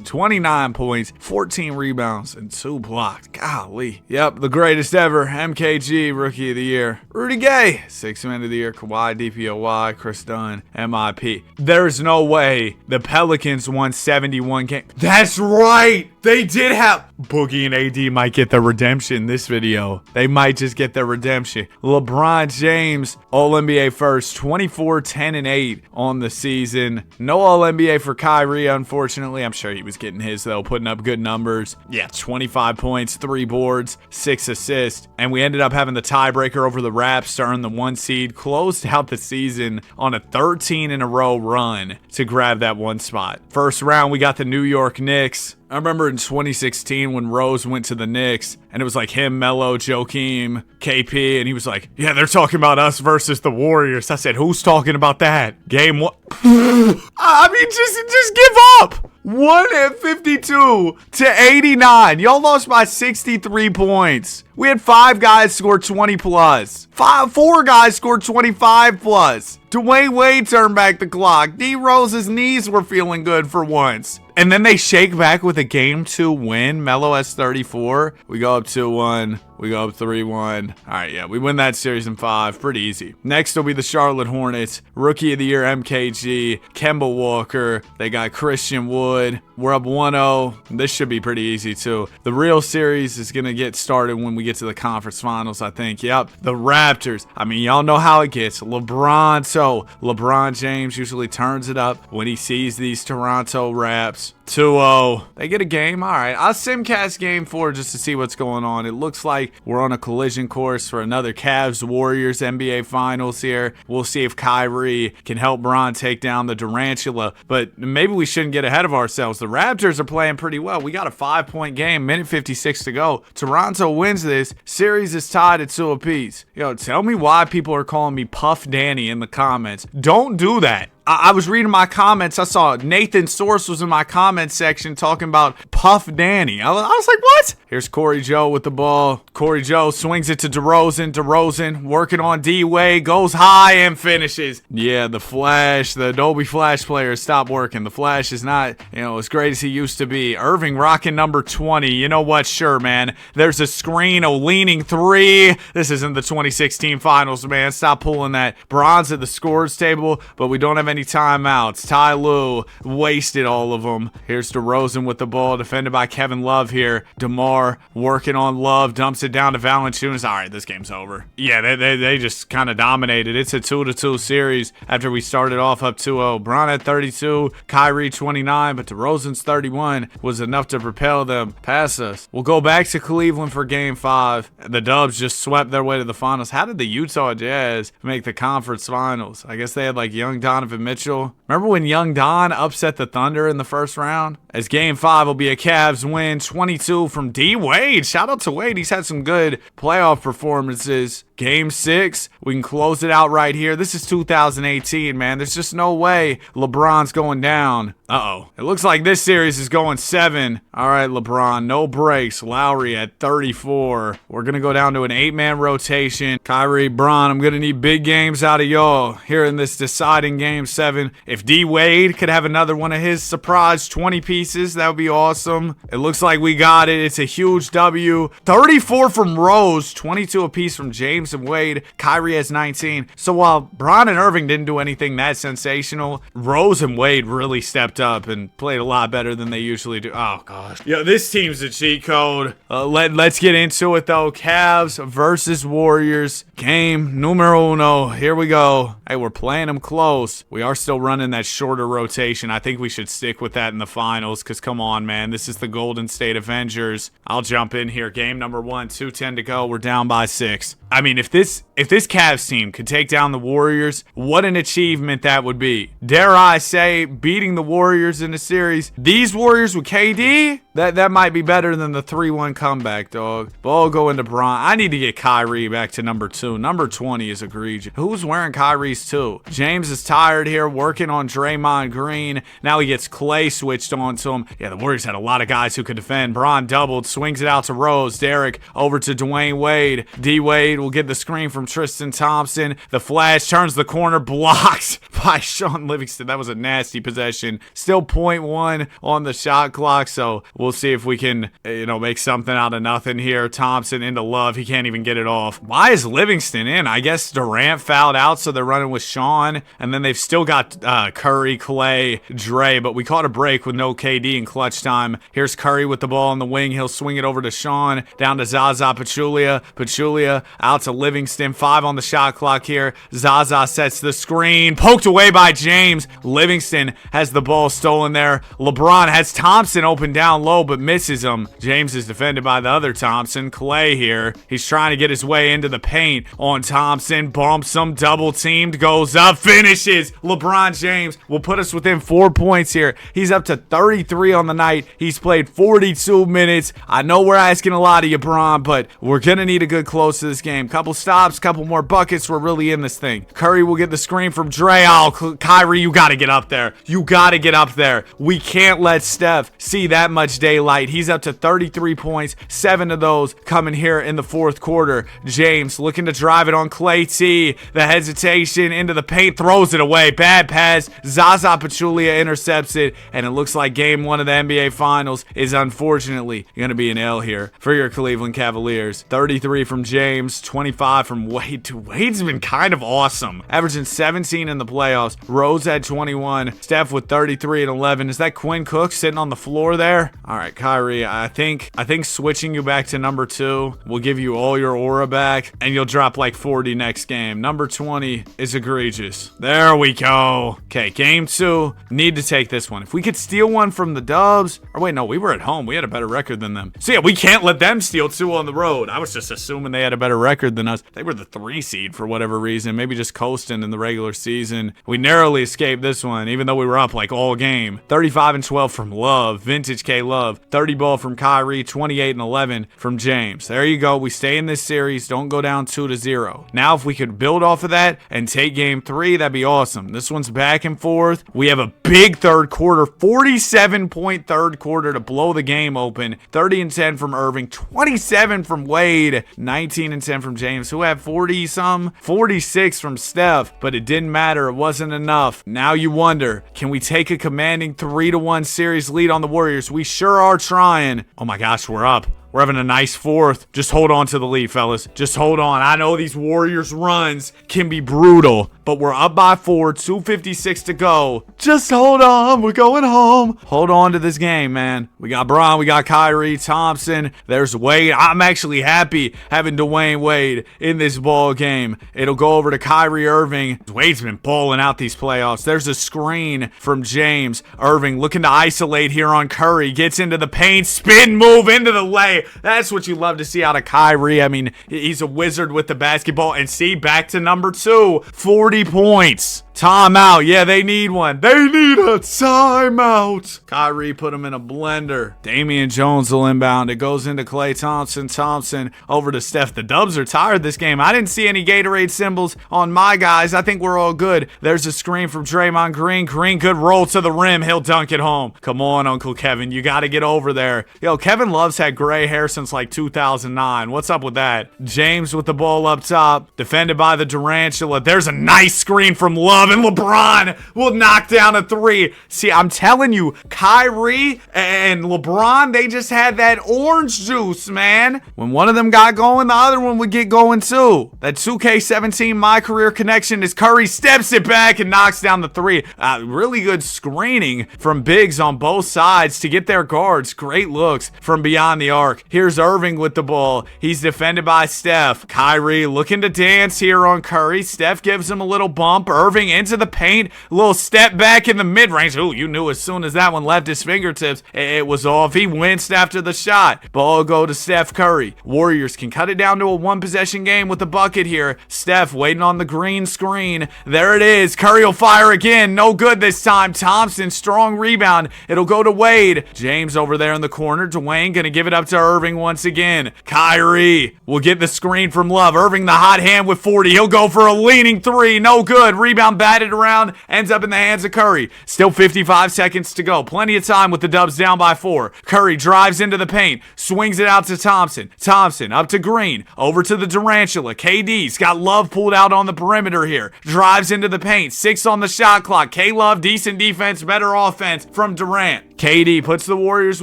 29 points, 14 rebounds, and 2 blocks. Golly. Yep, the greatest ever. MKG, Rookie of the Year. Rudy Gay, 6th Man of the Year. Kawhi, DPOY. Chris Dunn, MIP. There's no way the Pelicans won 71 games. That's right. They did have... Boogie and AD might get their redemption this video. They might just get their redemption. LeBron James, All-NBA first, 24, 10, and 8 on the season. No All-NBA for Kyrie, unfortunately. I'm sure he was getting his, though, putting up good numbers. Yeah, 25 points, 3 boards, 6 assists. And we ended up having the tiebreaker over the Raps to earn the 1 seed. Closed out the season on a 13-in-a-row run to grab that 1 spot. First round, we got the New York Knicks. I remember in 2016 when Rose went to the Knicks, and it was like him, Melo, Joakim, KP, and he was like, yeah, they're talking about us versus the Warriors. I said, who's talking about that? Game 1. I mean, just give up. 152 to 89. Y'all lost by 63 points. We had 5 guys score 20 plus. 4 guys scored 25 plus. Dwayne Wade turned back the clock. D Rose's knees were feeling good for once. And then they shake back with a game 2 win. Melo has 34. We go up 2-1. We go up 3-1. All right, yeah, we win that series in 5. Pretty easy. Next will be the Charlotte Hornets. Rookie of the Year MKG, Kemba Walker. They got Christian Wood. We're up 1-0. This should be pretty easy, too. The real series is going to get started when we get to the conference finals, I think. Yep, the Raptors. I mean, y'all know how it gets. LeBron James usually turns it up when he sees these Toronto Raps. 2-0. They get a game. All right. I'll simcast game 4 just to see what's going on. It looks like we're on a collision course for another Cavs-Warriors NBA Finals here. We'll see if Kyrie can help Bron take down the Durantula. But maybe we shouldn't get ahead of ourselves. The Raptors are playing pretty well. We got a 5-point game. Minute 56 to go. Toronto wins this. Series is tied at 2 apiece. Yo, tell me why people are calling me Puff Danny in the comments. Don't do that. I was reading my comments. I saw Nathan Source was in my comment section talking about Puff Danny. I was like, what? Here's Corey Joe with the ball. Corey Joe swings it to DeRozan. DeRozan working on D-Wade. Goes high and finishes. Yeah, the Flash, the Adobe Flash player stopped working. The Flash is not, as great as he used to be. Irving rocking number 20. You know what? Sure, man. There's a screen, a leaning 3. This isn't the 2016 finals, man. Stop pulling that. Bronze at the scores table, but we don't have any timeouts. Ty Lue wasted all of them. Here's DeRozan with the ball, defended by Kevin Love here. DeMar working on Love, dumps it down to Valanciunas. All right, this game's over. Yeah, they just kind of dominated. It's a 2-2 series after we started off up 2-0. Bron at 32, Kyrie 29, but DeRozan's 31 was enough to propel them past us. We'll go back to Cleveland for game 5. The Dubs just swept their way to the finals. How did the Utah Jazz make the conference finals? I guess they had like young Donovan Mitchell. Remember when young Don upset the Thunder in the first round? As game 5 will be a Cavs win, 22 from D. Wade. Shout out to Wade. He's had some good playoff performances. Game 6, we can close it out right here. This is 2018, man. There's just no way LeBron's going down. Uh-oh. It looks like this series is going 7. All right, LeBron, no breaks. Lowry at 34. We're going to go down to an 8-man rotation. Kyrie, Bron, I'm going to need big games out of y'all here in this deciding game 7. If D. Wade could have another one of his surprise 20 pieces, that would be awesome. It looks like we got it. It's a huge W. 34 from Rose, 22 apiece from James and Wade. Kyrie has 19. So while Bron and Irving didn't do anything that sensational, Rose and Wade really stepped up and played a lot better than they usually do. Oh, gosh. Yo, this team's a cheat code. Let's get into it, though. Cavs versus Warriors. Game numero uno. Here we go. Hey, we're playing them close. We are still running that shorter rotation. I think we should stick with that in the finals because, come on, man. This is the Golden State Avengers. I'll jump in here. Game number 1, 2:10 to go. We're down by 6. I mean, if this Cavs team could take down the Warriors, what an achievement that would be. Dare I say, beating the Warriors in a series. These Warriors with KD, that might be better than the 3-1 comeback, dog. Ball going to Bron. I need to get Kyrie back to number 2. Number 20 is egregious. Who's wearing Kyrie's 2? James is tired here, working on Draymond Green. Now he gets Clay switched on to him. Yeah, the Warriors had a lot of guys who could defend. Bron doubled, swings it out to Rose. Derek over to Dwayne Wade. D-Wade will get the screen from Tristan Thompson. The Flash turns the corner, blocked by Sean Livingston. That was a nasty possession. Still 0.1 on the shot clock, so we'll see if we can, make something out of nothing here. Thompson into Love. He can't even get it off. Why is Livingston in? I guess Durant fouled out, so they're running with Sean, and then they've still got Curry, Clay, Dre, but we caught a break with no KD in clutch time. Here's Curry with the ball on the wing. He'll swing it over to Sean, down to Zaza Pachulia. Pachulia out to Livingston. 5 on the shot clock here. Zaza sets the screen. Poked away by James. Livingston has the ball stolen there. LeBron has Thompson open down low, but misses him. James is defended by the other Thompson. Clay here. He's trying to get his way into the paint on Thompson. Bumps him. Double teamed. Goes up. Finishes. LeBron James will put us within 4 points here. He's up to 33 on the night. He's played 42 minutes. I know we're asking a lot of you, Bron, but we're going to need a good close to this game. Couple stops, couple more buckets. We're really in this thing. Curry will get the screen from Dre. Oh, Kyrie, you got to get up there. You got to get up there. We can't let Steph see that much daylight. He's up to 33 points, 7 of those coming here in the fourth quarter. James looking to drive it on Clay T. The hesitation into the paint, throws it away. Bad pass. Zaza Pachulia intercepts it, and it looks like game 1 of the NBA Finals is unfortunately going to be an L here for your Cleveland Cavaliers. 33 from James, 25 from Wade. Dude, Wade's been kind of awesome, averaging 17 in the playoffs. Rose had 21. Steph with 33 and 11. Is that Quinn Cook sitting on the floor there? All right, Kyrie, I think switching you back to number 2 will give you all your aura back, and you'll drop like 40 next game. Number 20 is egregious. There we go. Okay, game 2. Need to take this one. If we could steal one from the Dubs, or wait, no, we were at home. We had a better record than them. So yeah, we can't let them steal 2 on the road. I was just assuming they had a better record than us. They were the 3 seed for whatever reason, maybe just coasting in the regular season. We narrowly escaped this one, even though we were up like all game. 35 and 12 from Love, vintage K Love. 30 ball from Kyrie, 28 and 11 from James. There you go. We stay in this series. Don't go down 2-0. Now, if we could build off of that and take game 3, that'd be awesome. This one's back and forth. We have a big third quarter, 47-point third quarter to blow the game open. 30 and 10 from Irving, 27 from Wade, 19 and 10 from James, who had 40-some, 46 from Steph, but it didn't matter. It wasn't enough. Now you wonder, can we take a commanding 3-1 series lead on the Warriors? We sure are trying. Oh my gosh, we're up. We're having a nice fourth. Just hold on to the lead, fellas. Just hold on. I know these Warriors runs can be brutal, but we're up by 4, 2:56 to go. Just hold on. We're going home. Hold on to this game, man. We got Bron. We got Kyrie, Thompson. There's Wade. I'm actually happy having Dwayne Wade in this ball game. It'll go over to Kyrie Irving. Wade's been balling out these playoffs. There's a screen from James. Irving looking to isolate here on Curry. Gets into the paint. Spin move into the lay. That's what you love to see out of Kyrie. I mean, he's a wizard with the basketball. And see, back to number 2, 40 points. Timeout. Yeah, they need one. They need a timeout. Kyrie put him in a blender. Damian Jones will inbound. It goes into Klay Thompson. Thompson over to Steph. The Dubs are tired this game. I didn't see any Gatorade symbols on my guys. I think we're all good. There's a screen from Draymond Green. Green, good roll to the rim. He'll dunk it home. Come on, Uncle Kevin. You got to get over there. Yo, Kevin Love's had gray hair since like 2009. What's up with that? James with the ball up top. Defended by the Durantula. There's a nice screen from Love. And LeBron will knock down a 3. See, I'm telling you, Kyrie and LeBron, they just had that orange juice, man. When one of them got going, the other one would get going too. That 2K17 My Career connection as Curry steps it back and knocks down the 3. Really good screening from bigs on both sides to get their guards. Great looks from beyond the arc. Here's Irving with the ball. He's defended by Steph. Kyrie looking to dance here on Curry. Steph gives him a little bump. Irving into the paint, a little step back in the mid-range. Ooh, you knew as soon as that one left his fingertips, it was off. He winced after the shot. Ball go to Steph Curry. Warriors can cut it down to a 1-possession game with the bucket here. Steph waiting on the green screen. There it is. Curry will fire again. No good this time. Thompson, strong rebound. It'll go to Wade. James over there in the corner. Dwayne gonna give it up to Irving once again. Kyrie will get the screen from Love. Irving the hot hand with 40. He'll go for a leaning 3. No good. Rebound batted around, ends up in the hands of Curry. Still 55 seconds to go. Plenty of time with the Dubs down by 4. Curry drives into the paint, swings it out to Thompson. Thompson up to Green, over to the Durantula. KD's got Love pulled out on the perimeter here. Drives into the paint, 6 on the shot clock. K-Love, decent defense, better offense from Durant. KD puts the Warriors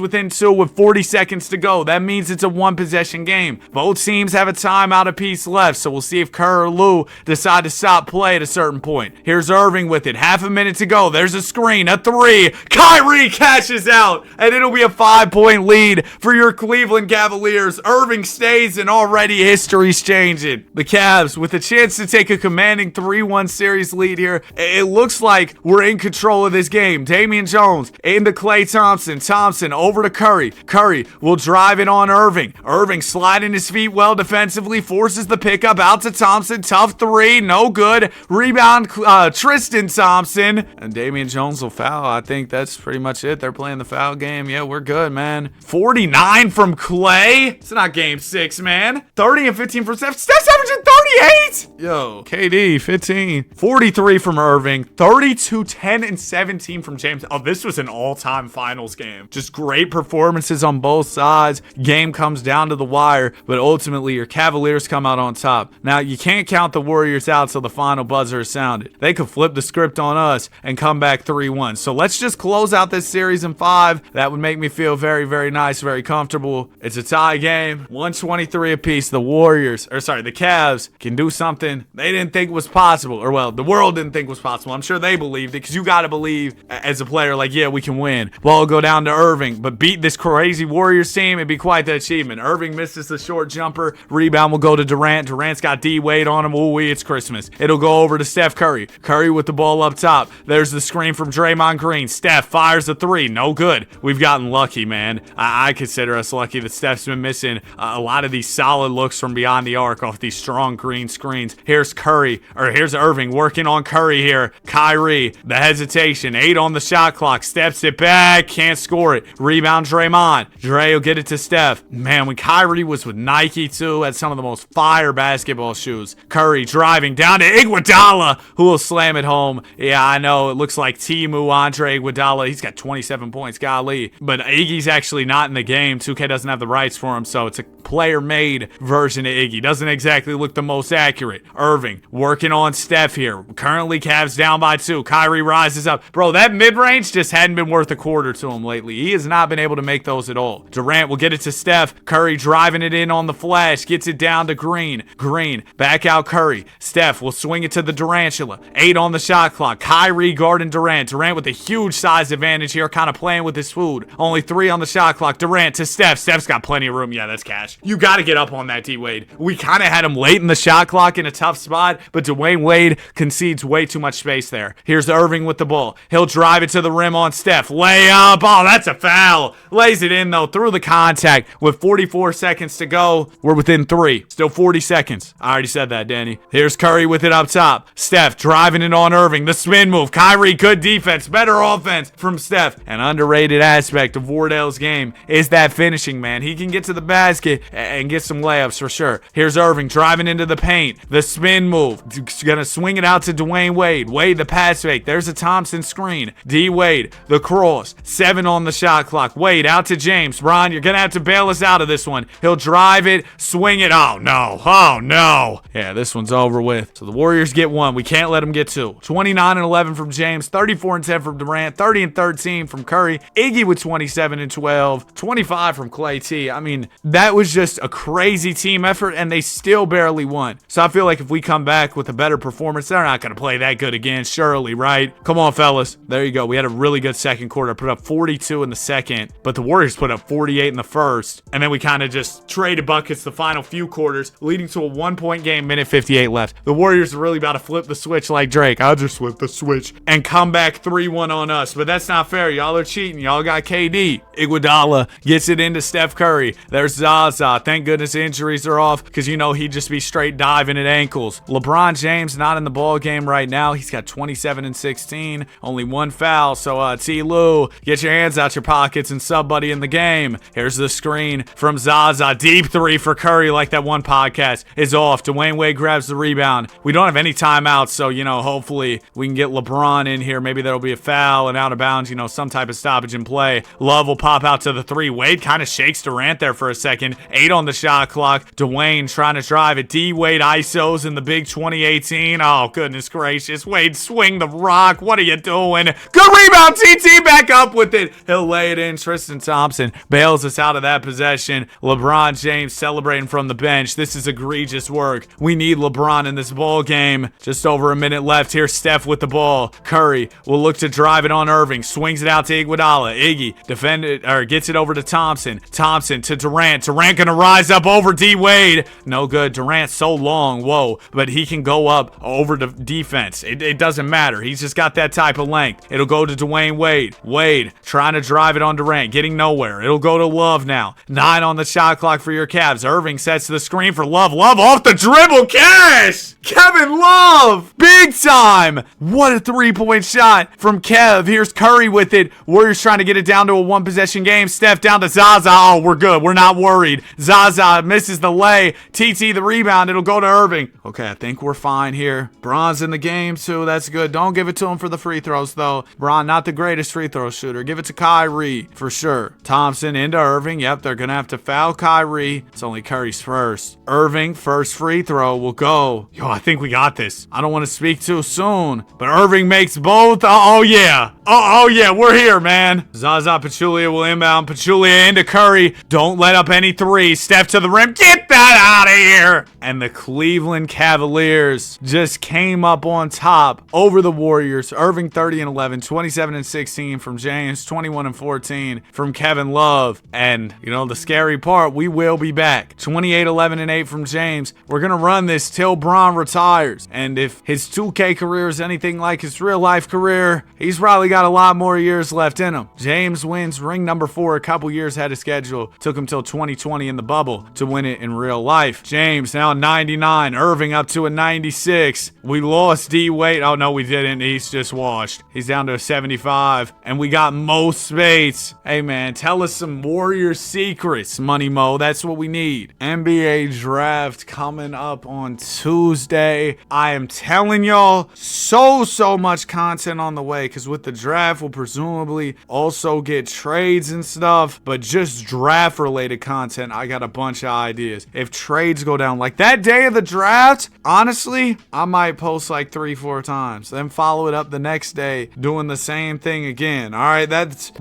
within 2 with 40 seconds to go. That means it's a 1-possession game. Both teams have a timeout apiece left, so we'll see if Kerr or Lou decide to stop play at a certain point. Here's Irving with it. Half a minute to go. There's a screen, a 3. Kyrie cashes out, and it'll be a 5-point lead for your Cleveland Cavaliers. Irving stays, and already history's changing. The Cavs with a chance to take a commanding 3-1 series lead here. It looks like we're in control of this game. Damian Jones into Klay Thompson. Thompson over to Curry. Curry will drive it on Irving. Irving sliding his feet well defensively, forces the pickup out to Thompson. Tough 3, no good. Rebound, Tristan Thompson. And Damian Jones will foul. I think that's pretty much it. They're playing the foul game. Yeah, we're good, man. 49 from Klay. It's not game 6, man. 30 and 15 for Steph. Steph's averaging 38. Yo, KD, 15. 43 from Irving. 32, 10, and 17 from James. Oh, this was an all-time finals game. Just great performances on both sides. Game comes down to the wire, but ultimately your Cavaliers come out on top. Now, you can't count the Warriors out till the final buzzer is sounded. They could flip the script on us and come back 3-1. So let's just close out this series in 5. That would make me feel very, very nice, very comfortable. It's a tie game, 123 apiece. The Cavs can do something they didn't think was possible, or well, the world didn't think was possible. I'm sure they believed it, because you got to believe as a player, like, yeah, we can win. Ball will go down to Irving, but beat this crazy Warriors team, it'd be quite the achievement. Irving misses the short jumper. Rebound will go to Durant. Durant's got D-Wade on him. Ooh, it's Christmas. It'll go over to Steph Curry. Curry with the ball up top. There's the screen from Draymond Green. Steph fires a 3. No good. We've gotten lucky, man. I consider us lucky that Steph's been missing a lot of these solid looks from beyond the arc off these strong green screens. Here's Irving working on Curry here. Kyrie, the hesitation. 8 on the shot clock. Steps it back. Can't score it. Rebound Draymond. Dre will get it to Steph. Man, when Kyrie was with Nike too, had some of the most fire basketball shoes. Curry driving down to Iguodala, who will slam it home. Yeah, I know it looks like Timu Andre Iguodala. He's got 27 points, golly. But Iggy's actually not in the game. 2K doesn't have the rights for him, so it's a player-made version of Iggy. Doesn't exactly look the most accurate. Irving working on Steph here. Currently Cavs down by 2. Kyrie rises up. Bro, that mid-range just hadn't been worth a quarter to him lately. He has not been able to make those at all. Durant will get it to Steph. Curry driving it in on the flash. Gets it down to Green. Green back out Curry. Steph will swing it to the Durantula. 8 on the shot clock. Kyrie guarding Durant. Durant with a huge size advantage here, kind of playing with his food. Only 3 on the shot clock. Durant to Steph. Steph's got plenty of room. Yeah, that's cash. You got to get up on that, D-Wade. We kind of had him late in the shot clock in a tough spot, but Dwayne Wade concedes way too much space there. Here's Irving with the ball. He'll drive it to the rim on Steph. Layup. Oh, that's a foul. Lays it in, though, through the contact. With 44 seconds to go, we're within 3. Still 40 seconds. I already said that, Danny. Here's Curry with it up top. Steph driving it on Irving. The spin move. Kyrie, good defense. Better offense from Steph. An underrated aspect of Wardell's game is that finishing, man. He can get to the basket and get some layups for sure. Here's Irving driving into the paint. The spin move. Gonna swing it out to Dwayne Wade. Wade, the pass fake. There's a Thompson screen. D-Wade, the cross. 7 on the shot clock. Wade out to James. Ron, you're gonna have to bail us out of this one. He'll drive it, swing it. Oh, no. Oh, no. Yeah, this one's over with. So the Warriors get 1. We can't let them get 2. 29-11 from James. 34-10 from Durant. 30-13 from Curry. Iggy with 27-12. 25 from Clay T. I mean, that was just a crazy team effort, and they still barely won. So I feel like if we come back with a better performance, they're not going to play that good again, surely, right? Come on, fellas. There you go. We had a really good second quarter. Put up 42 in the second, but the Warriors put up 48 in the first, and then we kind of just traded buckets the final few quarters, leading to a 1-point game, minute 58 left. The Warriors are really about to flip the switch like Drake. I'll just flip the switch and come back 3-1 on us, but that's not fair. Y'all are cheating. Y'all got KD. Iguodala gets it into Steph Curry. There's Zaza. Thank goodness injuries are off, because you know he'd just be straight diving at ankles. LeBron James not in the ball game right now. He's got 27-16, only 1 foul. So T. Lou, get your hands out your pockets and sub buddy in the game. Here's the screen from Zaza. Deep 3 for Curry, like that one podcast is off. Dwayne Wade grabs the rebound. We don't have any timeouts, so you know hopefully we can get LeBron in here. Maybe there'll be a foul and out of bounds. You know, some type of stoppage in play. Love will pop out to the 3. Wade kind of shakes Durant there for a second. 8 on the shot clock. Dwayne trying to drive it. D-Wade ISOs in the big 2018. Oh, goodness gracious. Wade, swing the rock. What are you doing? Good rebound. TT back up with it. He'll lay it in. Tristan Thompson bails us out of that possession. LeBron James celebrating from the bench. This is egregious work. We need LeBron in this ball game. Just over a minute left. Here's Steph with the ball. Curry will look to drive it on Irving. Swings it out to Iguodala. Iggy gets it over to Thompson. Thompson to Durant. Durant gonna rise up over D-Wade. No good. Durant's so long. Whoa. But he can go up over the defense. It doesn't matter. He's just got that type of length. It'll go to Dwayne Wade. Wade trying to drive it on Durant. Getting nowhere. It'll go to Love now. 9 on the shot clock for your Cavs. Irving sets the screen for Love. Love off the dribble. Cash! Kevin Love! Big time! What a 3-point shot from Kev. Here's Curry with it. Warriors trying to get it down to a 1-possession game. Steph down to Zaza. Oh, we're good. We're not worried. Zaza misses the lay. TT the rebound. It'll go to Irving. Okay, I think we're fine here. Bron's in the game too. That's good. Don't give it to him for the free throws though. Bron, not the greatest free throw shooter. shooter. Give it to Kyrie for sure. Thompson into Irving. Yep, they're going to have to foul Kyrie. It's only Curry's first. Irving, first free throw will go. Yo, I think we got this. I don't want to speak too soon, but Irving makes both. Oh yeah. Oh yeah, we're here, man. Zaza Pachulia will inbound. Pachulia into Curry. Don't let up any threes. Step to the rim. Get that out of here. And the Cleveland Cavaliers just came up on top over the Warriors. Irving 30 and 11, 27 and 16 from James, 21 and 14 from Kevin Love. And you know the scary part, we will be back. 28, 11 and 8 from James. We're gonna run this till Bron retires. And if his 2K career is anything like his real life career, he's probably got a lot more years left in him. James wins ring number 4 a couple years ahead of schedule. Took him till 2020 in the bubble to win it in real life. James now 99. Irving up to a 96. We lost D Wade. Oh no, we didn't. He's just washed. He's down to a 75. And we got Mo Spates. Hey man, tell us some Warrior secrets, Money Mo. That's what we need. NBA draft coming up on Tuesday. I am telling y'all, so much content on the way, because with the draft we'll presumably also get trades and stuff, but just draft related content, I got a bunch of ideas. If trades go down like that day of the draft, honestly, I might post like 3-4 times, then follow it up the next day doing the same thing again. All right, that's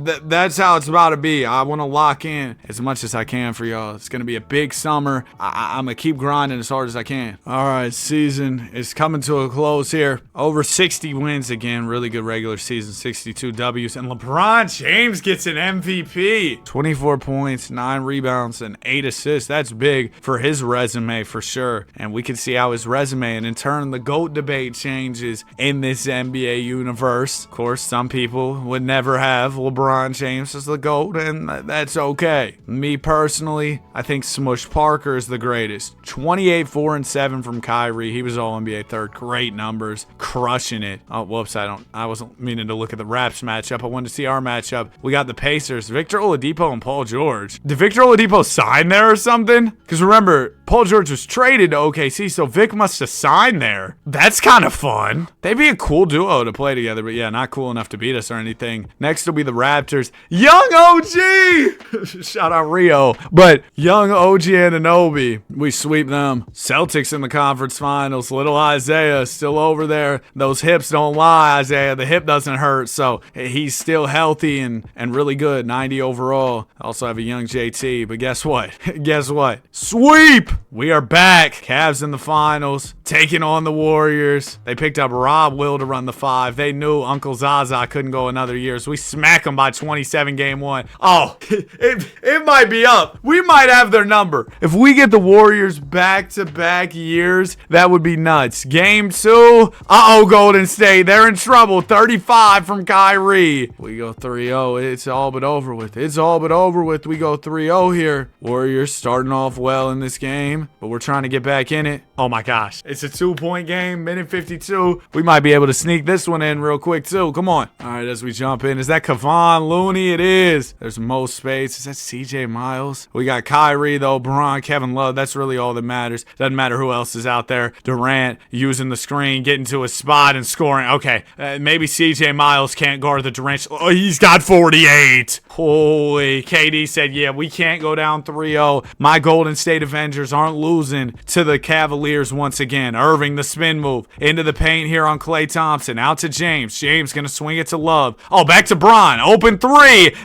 how it's about to be. I want to lock in as much as I can for y'all. It's gonna be a big summer. I'm gonna keep grinding as hard as I can. All right, season is coming to a close here. Over 60 wins again. Really good regular season. 62 W's. And LeBron James gets an MVP. 24 points, 9 rebounds, and 8 assists. That's big for his resume for sure. And we can see how his resume and in turn the GOAT debate changes in this NBA universe. Of course, some people would never have LeBron James as the GOAT, and that's okay. Me personally, I think Smush Parker is the greatest. 28, 4, and 7 from Kyrie. He was all NBA third. Great numbers. Crushing it. Oh, whoops. I wasn't meaning to look at the Raps matchup. I wanted to see our matchup. We got the Pacers. Victor Oladipo and Paul George. Did Victor Oladipo sign there or something? Because remember, Paul George was traded to OKC, so Vic must have signed there. That's kind of fun. They'd be a cool duo to play together, but yeah, not cool enough to beat us or anything. Next will be the Raptors. Young OG! Shout out Rio. But young OG Anunoby. We sweep them. Celtics in the conference finals. Little Isaiah still over there. Those hips don't lie, Isaiah. The hip doesn't hurt, so he's still healthy and really good. 90 overall. Also have a young JT, but guess what? Guess what? Sweep! We are back. Cavs in the finals, taking on the Warriors. They picked up Rob Will to run the 5. They knew Uncle Zaza couldn't go another year, so we smack them by 27 game 1. Oh, it might be up. We might have their number. If we get the Warriors back-to-back years, that would be nuts. Game 2, Golden State. They're in trouble. 35 from Kyrie. We go 3-0. It's all but over with. It's all but over with. We go 3-0 here. Warriors starting off well in this game, but we're trying to get back in it. Oh my gosh. It's a 2-point game, minute 52. We might be able to sneak this one in real quick too. Come on. All right, as we jump in, is that Kevon Looney? It is. There's Mo Spates. Is that CJ Miles? We got Kyrie though, Bron, Kevin Love. That's really all that matters. Doesn't matter who else is out there. Durant using the screen, getting to a spot and scoring. Okay, maybe CJ Miles can't guard the Durant. Oh, he's got 48. Holy. KD said, yeah, we can't go down 3-0. My Golden State Avengers aren't losing to the Cavaliers once again. Irving, the spin move into the paint here on Klay Thompson. Out to James. James gonna swing it to Love. Oh, back to Bron. Open 3.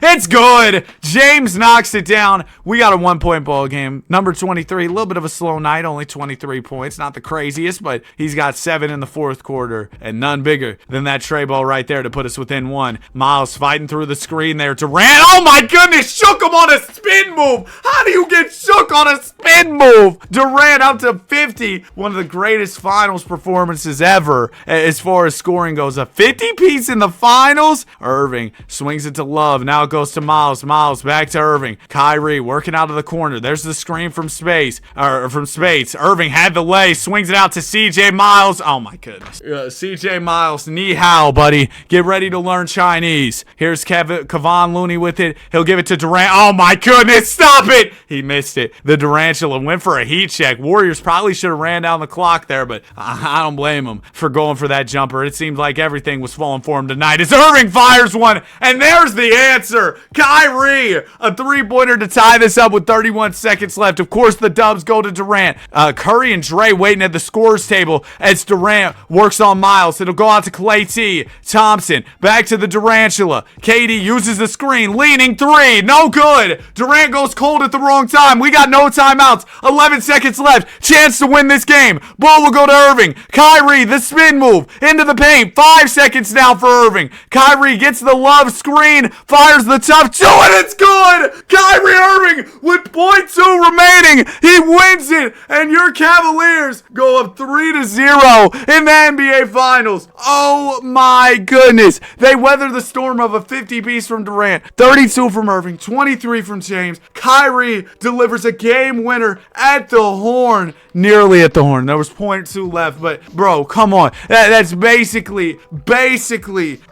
It's good. James knocks it down. We got a 1-point ball game. Number 23. A little bit of a slow night. Only 23 points. Not the craziest, but he's got 7 in the fourth quarter. And none bigger than that tray ball right there to put us within 1. Miles fighting through the screen there. Durant. Oh my goodness. Shook him on a spin move. How do you get shook on a spin move? Durant up to 50. One of the greatest finals performances ever as far as scoring goes. A 50-piece in the finals. Irving swings it to Love. Now it goes to Miles. Miles back to Irving. Kyrie working out of the corner. There's the screen from Spates. Irving had the lay. Swings it out to CJ Miles. Oh my goodness. CJ Miles. Ni hao, buddy. Get ready to learn Chinese. Here's Kevon Looney with it. He'll give it to Durant. Oh my goodness. Stop it. He missed it. The Durantula went for a heat check. Warriors probably should have ran down the clock there, but I don't blame him for going for that jumper. It seemed like everything was falling for him tonight as Irving fires one, and there's the answer. Kyrie, a three-pointer to tie this up with 31 seconds left. Of course, the Dubs go to Durant. Curry and Dre waiting at the scorer's table as Durant works on Miles. It'll go out to Klay T. Thompson, back to the Durantula. KD uses the screen, leaning three, no good. Durant goes cold at the wrong time. We got no timeouts. 11 seconds left. Chance to win this game. Ball will go to Irving. Kyrie, the spin move into the paint. 5 seconds now for Irving. Kyrie gets the love screen, fires the tough two, and it's good. Kyrie Irving with .2 remaining. He wins it, and your Cavaliers go up 3-0 in the NBA Finals. Oh my goodness. They weather the storm of a 50-piece from Durant, 32 from Irving, 23 from James. Kyrie delivers a game winner at the horn. Nearly at the horn. There was .2 left, but bro, come on. That's basically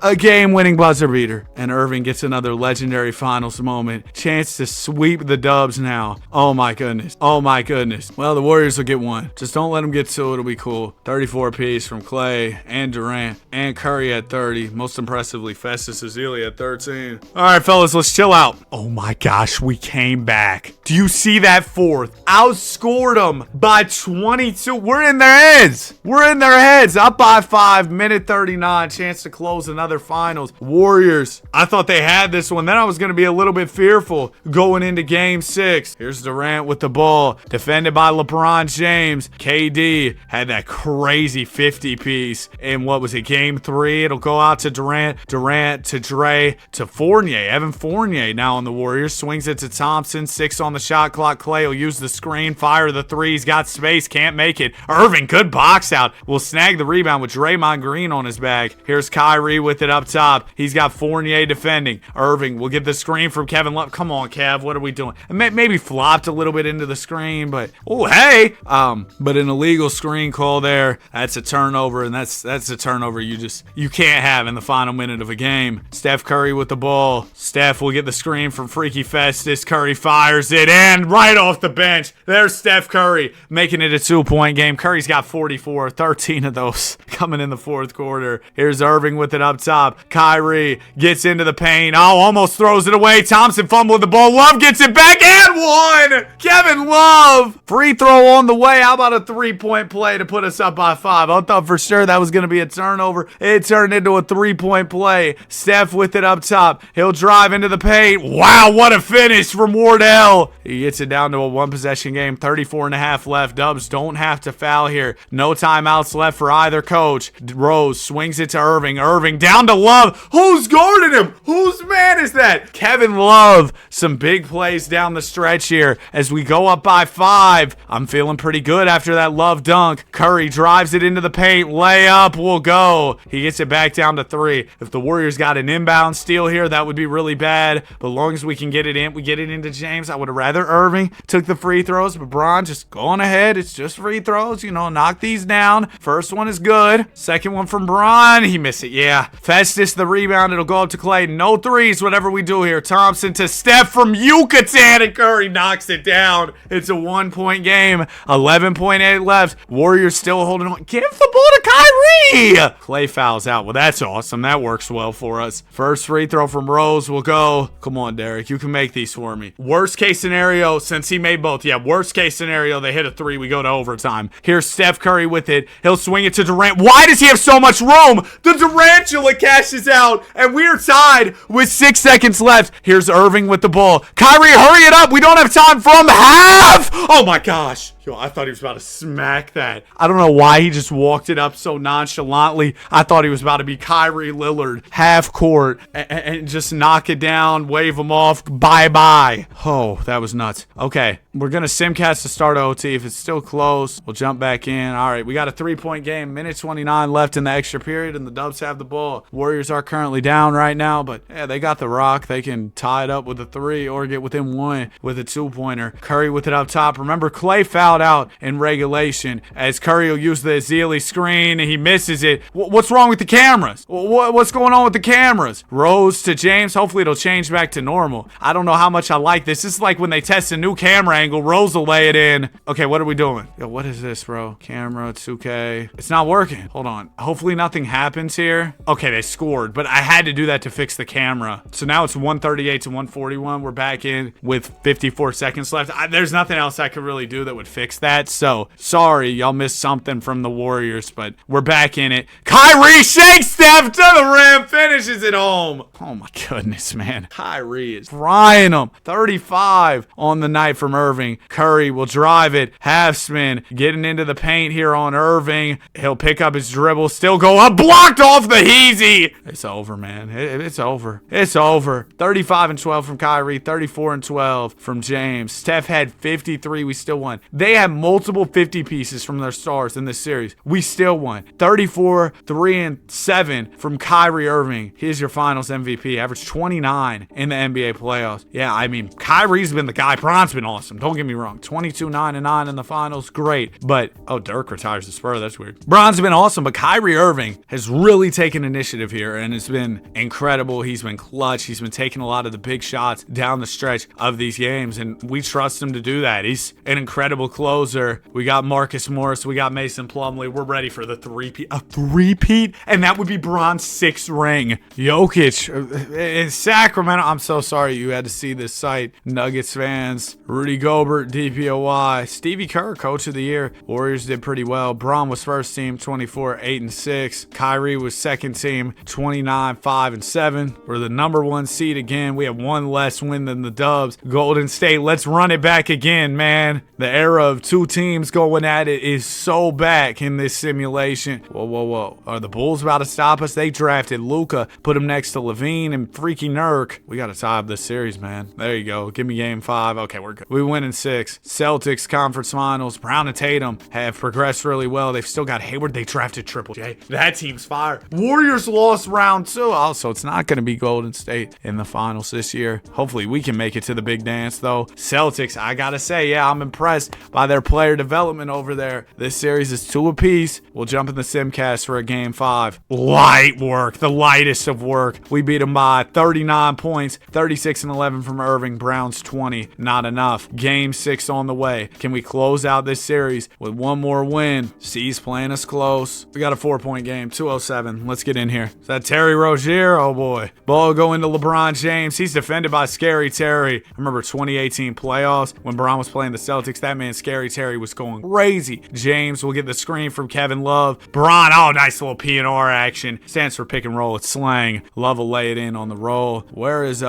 a game-winning buzzer beater. And Irving gets another legendary finals moment. Chance to sweep the Dubs now. Oh my goodness. Oh my goodness. Well, the Warriors will get one. Just don't let them get two. It'll be cool. 34 piece from Klay and Durant and Curry at 30. Most impressively, Festus Ezeli at 13. All right, fellas, let's chill out. Oh my gosh, we came back. Do you see that fourth? Outscored them by 22. We're in their heads. We're in their heads. Up by 5. Minute 39. Chance to close another finals. Warriors. I thought they had this one. Then I was going to be a little bit fearful going into game 6. Here's Durant with the ball. Defended by LeBron James. KD had that crazy 50 piece in what was it, game 3. It'll go out to Durant. Durant to Dre to Fournier. Evan Fournier now on the Warriors. Swings it to Thompson. 6 on the shot clock. Klay will use the screen. Fire the threes. Got space. Can't make it. Irving, good box out. Will snag the rebound with Draymond Green on his back. Here's Kyrie with it up top. He's got Fournier defending. Irving will get the screen from Kevin Love. Come on, Kev. What are we doing? Maybe flopped a little bit into the screen, but oh, hey. But an illegal screen call there. That's a turnover, and that's a turnover you can't have in the final minute of a game. Steph Curry with the ball. Steph will get the screen from Freaky Festus. Curry fires it, and right off the bench, there's Steph Curry making it a 2-point game. Curry's got 44, 13 of those coming in the fourth quarter. Here's Irving with it up top. Kyrie gets into the paint. Oh, almost throws it away. Thompson fumbling the ball. Love gets it back and one. Kevin Love. Free throw on the way. How about a 3-point play to put us up by 5? I thought for sure that was going to be a turnover. It turned into a 3-point play. Steph with it up top. He'll drive into the paint. Wow, what a finish from Wardell. He gets it down to a 1-possession game. 34.5 left. Dubs don't have to foul here. No timeouts left for either coach. Rose swings it to Irving. Irving down to Love. Who's guarding him? Whose man is that? Kevin Love. Some big plays down the stretch here as we go up by 5. I'm feeling pretty good after that Love dunk. Curry drives it into the paint. Layup will go. He gets it back down to 3. If the Warriors got an inbound steal here, that would be really bad. But as long as we can get it in, we get it into James. I would have rather Irving took the free throws. But Bron, just go on ahead. It's just free throws. Knock these down. First one is good. Second one from Bron. He missed it. Yeah. Festus the rebound. It'll go up to Klay. No threes, whatever we do here. Thompson to Steph from Yucatan, and Curry knocks it down. It's a 1-point game. 11.8 left. Warriors still holding on. Give the ball to Kyrie. Klay fouls out. Well, that's awesome. That works well for us. First free throw from Rose will go. Come on, Derek. You can make these for me. Worst case scenario, since he made both. Yeah, worst case scenario, they hit a 3. We go to overtime. Here's Steph Curry with it. He'll swing it to Durant. Why does he have so much room? The Durantula cashes out, and we're tied with 6 seconds left. Here's Irving with the ball. Kyrie, hurry it up. We don't have time from half. Oh my gosh. Yo, I thought he was about to smack that. I don't know why he just walked it up so nonchalantly. I thought he was about to be Kyrie Lillard, half court, and just knock it down, wave him off, bye-bye. Oh, that was nuts. Okay, we're going to simcast to start OT. If it's still close, we'll jump back in. All right, we got a 3-point game. Minute 29 left in the extra period, and the Dubs have the ball. Warriors are currently down right now, but yeah, they got the rock. They can tie it up with a 3 or get within 1 with a 2-pointer. Curry with it up top. Remember, Klay fouled fouled out in regulation as Curry will use the Ezeli screen and he misses it. What's wrong with the cameras? What's going on with the cameras? Rose to James. Hopefully it'll change back to normal. I don't know how much I like this. This is like when they test a new camera angle. Rose will lay it in. Okay, what are we doing? Yo, what is this, bro? Camera, 2K. It's not working. Hold on. Hopefully nothing happens here. Okay, they scored, but I had to do that to fix the camera. So now it's 138 to 141. We're back in with 54 seconds left. There's nothing else I could really do that would fix that. So sorry, y'all missed something from the Warriors, but we're back in it. Kyrie shakes Steph to the rim, finishes it home. Oh my goodness, man. Kyrie is frying them. 35 on the night from Irving. Curry will drive it. Half spin. Getting into the paint here on Irving. He'll pick up his dribble. Still go up. Blocked off the Heezy. It's over, man. It's over. It's over. 35 and 12 from Kyrie. 34 and 12 from James. Steph had 53. We still won. They had multiple 50 pieces from their stars in this series. We still won. 34, 3 and 7 from Kyrie Irving. Here's your finals MVP. Averaged 29 in the NBA playoffs. Yeah, I mean, Kyrie's been the guy. Bron's been awesome. Don't get me wrong. 22, 9 and 9 in the finals. Great. But, oh, Dirk retires the Spur. That's weird. Bron's been awesome, but Kyrie Irving has really taken initiative here, and it's been incredible. He's been clutch. He's been taking a lot of the big shots down the stretch of these games, and we trust him to do that. He's an incredible closer. We got Marcus Morris. We got Mason Plumlee. We're ready for the three-peat. A three-peat? And that would be Bron's 6th ring. Jokic in Sacramento. I'm so sorry you had to see this sight. Nuggets fans. Rudy Gobert, DPOY. Stevie Kerr, Coach of the Year. Warriors did pretty well. Bron was first team, 24, 8 and 6. Kyrie was second team, 29, 5 and 7. We're the number 1 seed again. We have one less win than the Dubs. Golden State, let's run it back again, man. The era of 2 teams going at it is so back in this simulation. Whoa. Are the Bulls about to stop us? They drafted Luka, put him next to Levine and freaky Nurk. We got to tie up this series, man. There you go. Give me game 5. Okay, we're good. We win in 6. Celtics conference finals. Brown and Tatum have progressed really well. They've still got Hayward. They drafted Triple J. That team's fire. Warriors lost round 2. Also, it's not going to be Golden State in the finals this year. Hopefully, we can make it to the big dance, though. Celtics, I got to say, yeah, I'm impressed by their player development over there. This series is 2 apiece. We'll jump in the Simcast for a game 5. Light work. The lightest of work. We beat them by 39 points. 36 and 11 from Irving. Brown's 20. Not enough. Game 6 on the way. Can we close out this series with one more win? C's playing us close. We got a 4-point game. 207. Let's get in here. Is that Terry Rozier? Oh boy. Ball going to LeBron James. He's defended by Scary Terry. I remember 2018 playoffs when Bron was playing the Celtics. That man, Scary Terry, was going crazy. James will get the screen from Kevin Love. Bron, oh, nice little P&R action. Stands for pick and roll. It's slang. Love will lay it in on the roll. Where's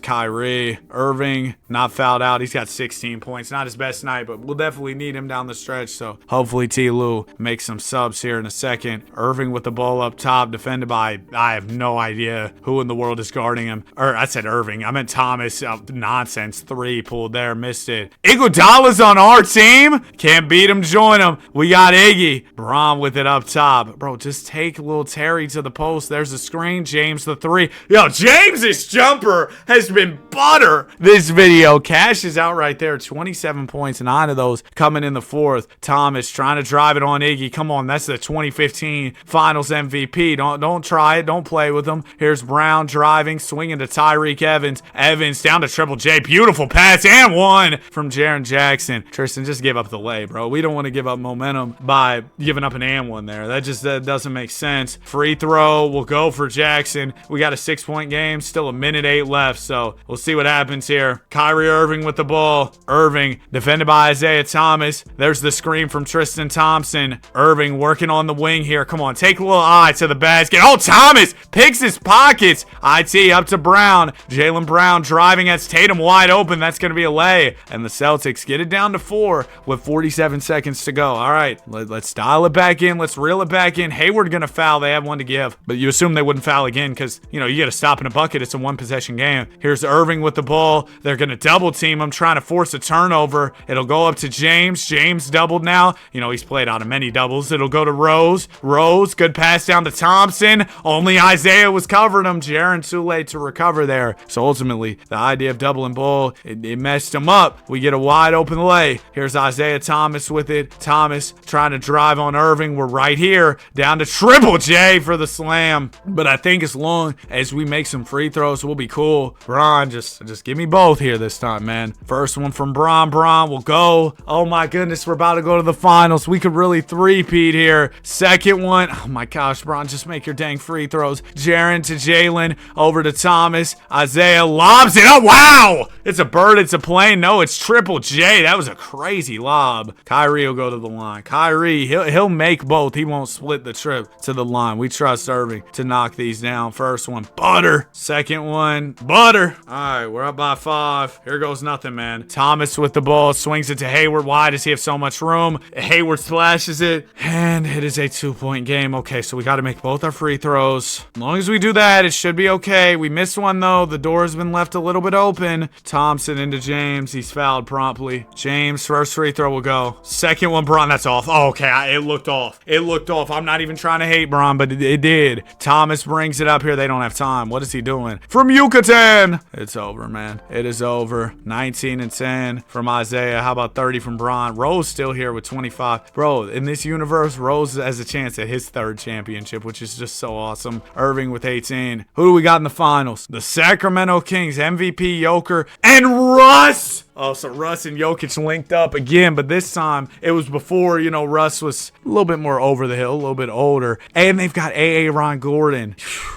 Kyrie? Irving, not fouled out. He's got 16 points. Not his best night, but we'll definitely need him down the stretch. So hopefully T. Lue makes some subs here in a second. Irving with the ball up top, defended by, I have no idea who in the world is guarding him. Or I said Irving. I meant Thomas. Nonsense. 3 pulled there. Missed it. Iguodala's on our team. Can't beat him. Join him. We got Iggy. Bron with it up top. Bro, just take little Terry to the post. There's a screen. James the 3. Yo, James's jumper has been butter this video. Cash is out right there. 27 points. 9 of those coming in the 4th. Thomas trying to drive it on Iggy. Come on. That's the 2015 Finals MVP. Don't try it. Don't play with him. Here's Brown driving. Swinging to Tyreek Evans. Evans down to Triple J. Beautiful pass and 1 from Jaren Jackson. Tristan, just give up the lay, bro. We don't want to give up momentum by giving up an and 1 there. That doesn't make sense. Free throw. We'll go for Jackson. We got a 6-point game. Still a minute 8 left, so we'll see what happens here. Kyrie Irving with the ball. Irving defended by Isaiah Thomas. There's the screen from Tristan Thompson. Irving working on the wing here. Come on, take a little eye to the basket. Oh, Thomas picks his pockets. IT up to Brown. Jaylen Brown driving as Tatum wide open. That's going to be a lay. And the Celtics get it down to 4 with 47 seconds to go. All right, let's dial it back in. Let's reel it back in. Hayward going to foul. They have 1 to give, but you assume they wouldn't foul again because, you got to stop in a bucket. It's a 1-possession game. Here's Irving with the ball. They're going to double team him, trying to force a turnover. It'll go up to James. James doubled now. He's played out of many doubles. It'll go to Rose. Rose, good pass down to Thompson. Only Isaiah was covering him. Jaren too late to recover there. So ultimately, the idea of doubling ball, it messed him up. We get a wide open lay. Kyrie. Here's Isaiah Thomas with it. Thomas trying to drive on Irving. We're right here. Down to Triple J for the slam. But I think as long as we make some free throws, we'll be cool. Bron, just give me both here this time, man. First one from Bron. Bron will go. Oh my goodness, we're about to go to the finals. We could really three-peat here. Second one. Oh my gosh, Bron, just make your dang free throws. Jaren to Jalen. Over to Thomas. Isaiah lobs it. Oh, wow. It's a bird. It's a plane. No, it's Triple J. That was a crazy lob. Kyrie will go to the line. Kyrie, he'll make both. He won't split the trip to the line. We trust Irving to knock these down. First one, butter. Second one, butter. All right, we're up by 5. Here goes nothing, man. Thomas with the ball, swings it to Hayward. Why does he have so much room? Hayward splashes it, and it is a 2-point game. Okay, so we got to make both our free throws. As long as we do that, it should be okay. We missed one, though. The door has been left a little bit open. Thompson into James. He's fouled promptly. James, first free throw will go. Second one, Bron, that's off. Oh, okay, it looked off. It looked off. I'm not even trying to hate Bron, but it did. Thomas brings it up here. They don't have time. What is he doing? From Yucatan. It's over, man. It is over. 19 and 10 from Isaiah. How about 30 from Bron? Rose still here with 25. Bro, in this universe, Rose has a chance at his 3rd championship, which is just so awesome. Irving with 18. Who do we got in the finals? The Sacramento Kings, MVP Joker, and Russ. Oh, so Russ and Jokic linked up again, but this time it was before, Russ was a little bit more over the hill, a little bit older. And they've got Ron Gordon.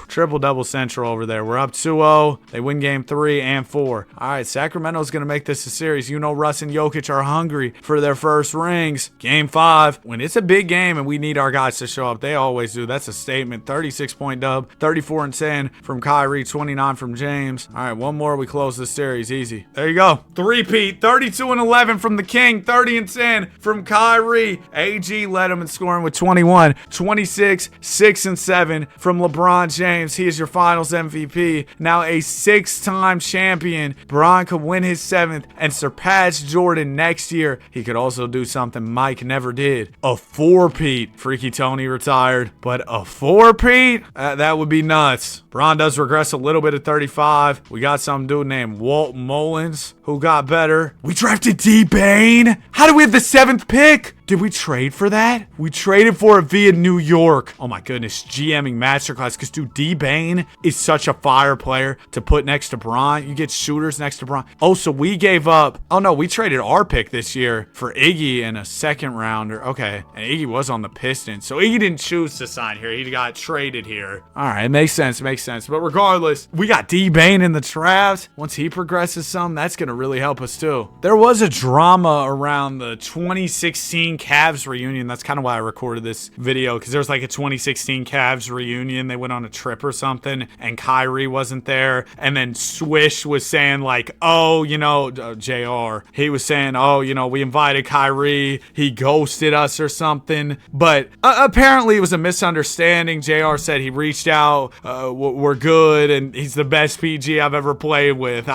Triple-double central over there. We're up 2-0. They win game 3 and 4. All right, Sacramento's going to make this a series. Russ and Jokic are hungry for their first rings. Game 5. When it's a big game and we need our guys to show up, they always do. That's a statement. 36-point dub. 34 and 10 from Kyrie. 29 from James. All right, one more. We close the series. Easy. There you go. 3-peat. 32 and 11 from the King. 30 and 10 from Kyrie. AG led him in scoring with 21. 26, 6 and 7 from LeBron James. He is your finals MVP. Now a 6-time champion. Bron could win his 7th and surpass Jordan next year. He could also do something Mike never did. A 4-peat. Freaky Tony retired. But a 4-peat? That would be nuts. Bron does regress a little bit at 35. We got some dude named Walt Mullins who got better. We drafted D-Bane. How do we have the 7th pick? Did we trade for that? We traded for it via New York. Oh my goodness, GMing masterclass. Because dude, D-Bane is such a fire player to put next to Bron. You get shooters next to Bron. Oh, so we gave up. Oh no, we traded our pick this year for Iggy and a 2nd rounder. Okay, and Iggy was on the Pistons. So Iggy didn't choose to sign here. He got traded here. All right, makes sense, makes sense. But regardless, we got D-Bane in the draft. Once he progresses some, that's going to really help us too. There was a drama around the 2016 Cavs reunion. That's kind of why I recorded this video, because there was like a 2016 Cavs reunion. They went on a trip or something and Kyrie wasn't there, and then Swish was saying like, oh, JR, he was saying, oh, we invited Kyrie, he ghosted us or something. But apparently it was a misunderstanding. JR said he reached out, we're good, and he's the best PG I've ever played with.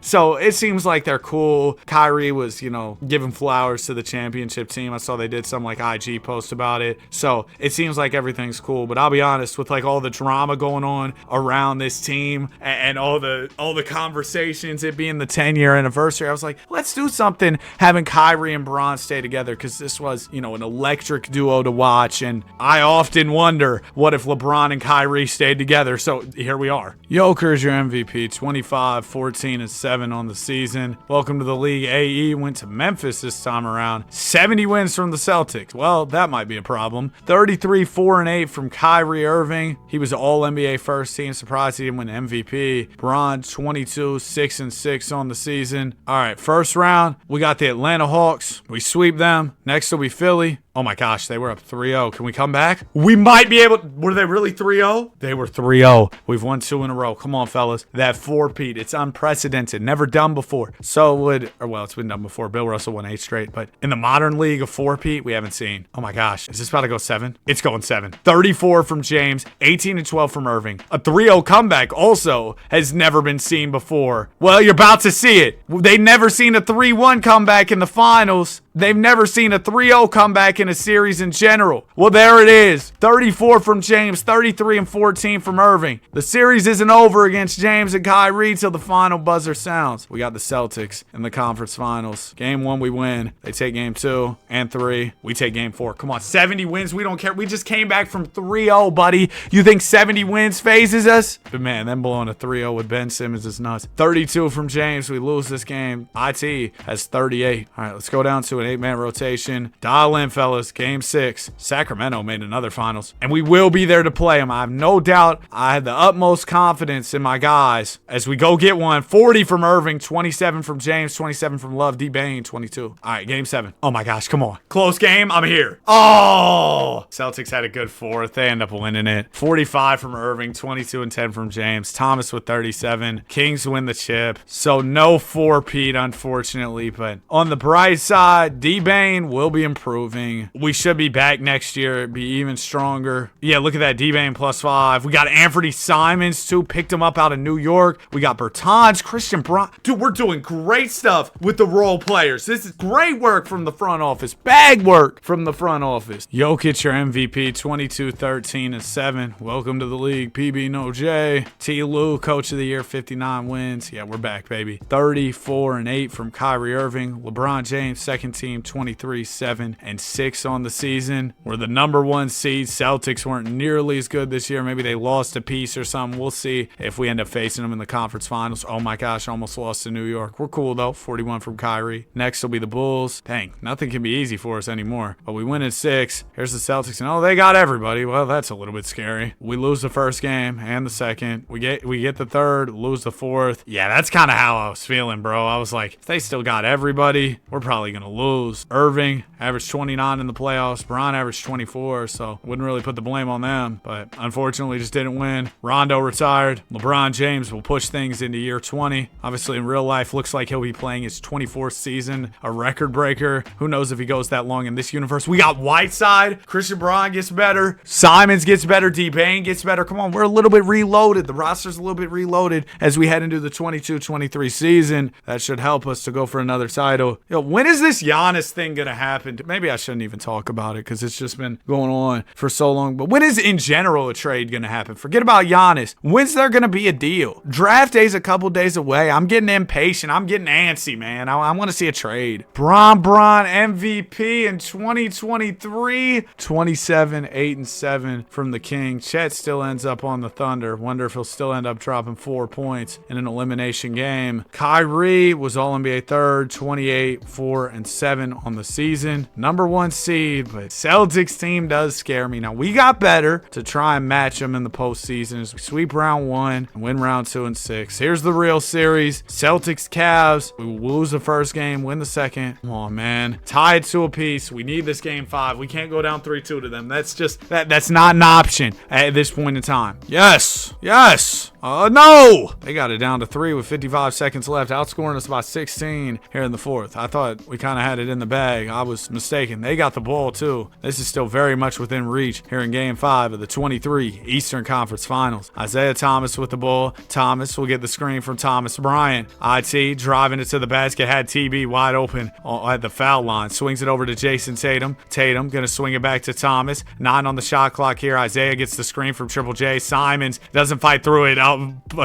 So it seems like they're cool. Kyrie was giving flowers to the championship team. I saw they did some like IG post about it. So it seems like everything's cool. But I'll be honest, with like all the drama going on around this team and all the conversations, it being the 10-year anniversary, I was like, let's do something having Kyrie and Bron stay together, because this was an electric duo to watch. And I often wonder, what if LeBron and Kyrie stayed together? So here we are. Joker's your MVP. 25, 14 and 7 on the season. Welcome to the league. AE went to Memphis this time around. 70 wins from the Celtics. Well, that might be a problem. 33, 4 and 8 from Kyrie Irving. He was all NBA first team. Surprised he didn't win MVP. Bron, 22, 6 and 6 on the season. All right, first round, we got the Atlanta Hawks. We sweep them. Next will be Philly. Oh my gosh, they were up 3-0. Can we come back? We might be able. Were they really 3-0? They were 3-0. We've won 2 in a row. Come on, fellas. That 4-peat. It's unprecedented. Never done before. It's been done before. Bill Russell won 8 straight. But in the modern league, a 4-peat, we haven't seen. Oh my gosh. Is this about to go 7? It's going 7. 34 from James. 18 and 12 from Irving. A 3-0 comeback also has never been seen before. Well, you're about to see it. They've never seen a 3-1 comeback in the finals. They've never seen a 3-0 comeback in in a series in general. Well, there it is. 34 from James, 33 and 14 from Irving. The series isn't over against James and Kyrie till the final buzzer sounds. We got the Celtics in the conference finals. Game 1, we win. They take game 2 and 3. We take game 4. Come on, 70 wins. We don't care. We just came back from 3-0, buddy. You think 70 wins phases us? But man, them blowing a 3-0 with Ben Simmons is nuts. 32 from James. We lose this game. IT has 38. All right, let's go down to an 8-man rotation. Dial in, fellas. Game 6. Sacramento made another finals, and we will be there to play them. I have no doubt. I had the utmost confidence in my guys as we go get one. 40 from Irving, 27 from James, 27 from Love, D-Bane, 22. All right, game 7. Oh my gosh, come on. Close game. I'm here. Oh! Celtics had a good fourth. They end up winning it. 45 from Irving, 22 and 10 from James. Thomas with 37. Kings win the chip. So no 4-peat, unfortunately, but on the bright side, D-Bane will be improving. We should be back next year, be even stronger. Yeah, look at that, D-Bane +5. We got Anthony Simons too, picked him up out of New York. We got Bertans, Christian Braun. Dude, we're doing great stuff with the role players. This is great work from the front office. Bag work from the front office. Jokic, your MVP, 22, 13, and 7. Welcome to the league, PB No J. T. Lue, Coach of the Year, 59 wins. Yeah, we're back, baby. 34 and 8 from Kyrie Irving. LeBron James, second team, 23, 7, and 6 on the season. We're the number 1 seed. Celtics weren't nearly as good this year. Maybe they lost a piece or something. We'll see if we end up facing them in the conference finals. Oh my gosh, almost lost to New York. We're cool though. 41 from Kyrie. Next will be the Bulls. Dang, nothing can be easy for us anymore. But we win in 6. Here's the Celtics, and oh, they got everybody. Well, that's a little bit scary. We lose the first game and the second. We get the third, lose the fourth. Yeah, that's kind of how I was feeling, bro. I was like, if they still got everybody, we're probably gonna lose. Irving averaged 29 in the playoffs. Bron averaged 24, so wouldn't really put the blame on them. But unfortunately, just didn't win. Rondo retired. LeBron James will push things into year 20. Obviously, in real life, looks like he'll be playing his 24th season, a record breaker. Who knows if he goes that long in this universe? We got Whiteside. Christian Braun gets better. Simons gets better. D-Bane gets better. Come on, we're a little bit reloaded. The roster's a little bit reloaded as we head into the 22-23 season. That should help us to go for another title. Yo, when is this Giannis thing gonna happen? Maybe I shouldn't even talk about it because it's just been going on for so long. But when is, in general, a trade gonna happen? Forget about Giannis. When's there gonna be a deal? Draft day's a couple days away. I'm getting impatient. I'm getting antsy, man. I want to see a trade. Bron MVP in 2023. 27, 8, and 7 from the King. Chet still ends up on the Thunder. Wonder if he'll still end up dropping 4 points in an elimination game. Kyrie was All-NBA third, 28, 4, and 7 on the season. Number 1 seed, but Celtics team does scare me. Now, we got better to try and match them in the postseason as we sweep round 1 and win round 2 and 6. Here's the real series. Celtics, Cavs. We will lose the first game, win the second. Come on, man. Tied to a piece. We need this game 5. We can't go down 3-2 to them. That's just, that's not an option at this point in time. Yes. Yes. No! They got it down to 3 with 55 seconds left, outscoring us by 16 here in the fourth. I thought we kind of had it in the bag. I was mistaken. They got the ball, too. This is still very much within reach here in Game 5 of the 23 Eastern Conference Finals. Isaiah Thomas with the ball. Thomas will get the screen from Thomas Bryant. IT driving it to the basket, had TB wide open at the foul line. Swings it over to Jason Tatum. Tatum going to swing it back to Thomas. 9 on the shot clock here. Isaiah gets the screen from Triple J. Simons doesn't fight through it.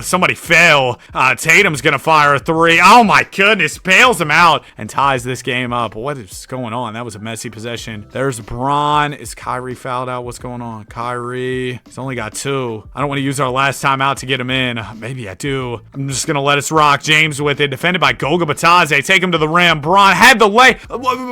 Somebody fell. Tatum's going to fire a 3. Oh my goodness. Bails him out and ties this game up. What is going on? That was a messy possession. There's Bron. Is Kyrie fouled out? What's going on? Kyrie. He's only got 2. I don't want to use our last time out to get him in. Maybe I do. I'm just going to let us rock. James with it. Defended by Goga Batadze. Take him to the rim. Bron had the lay.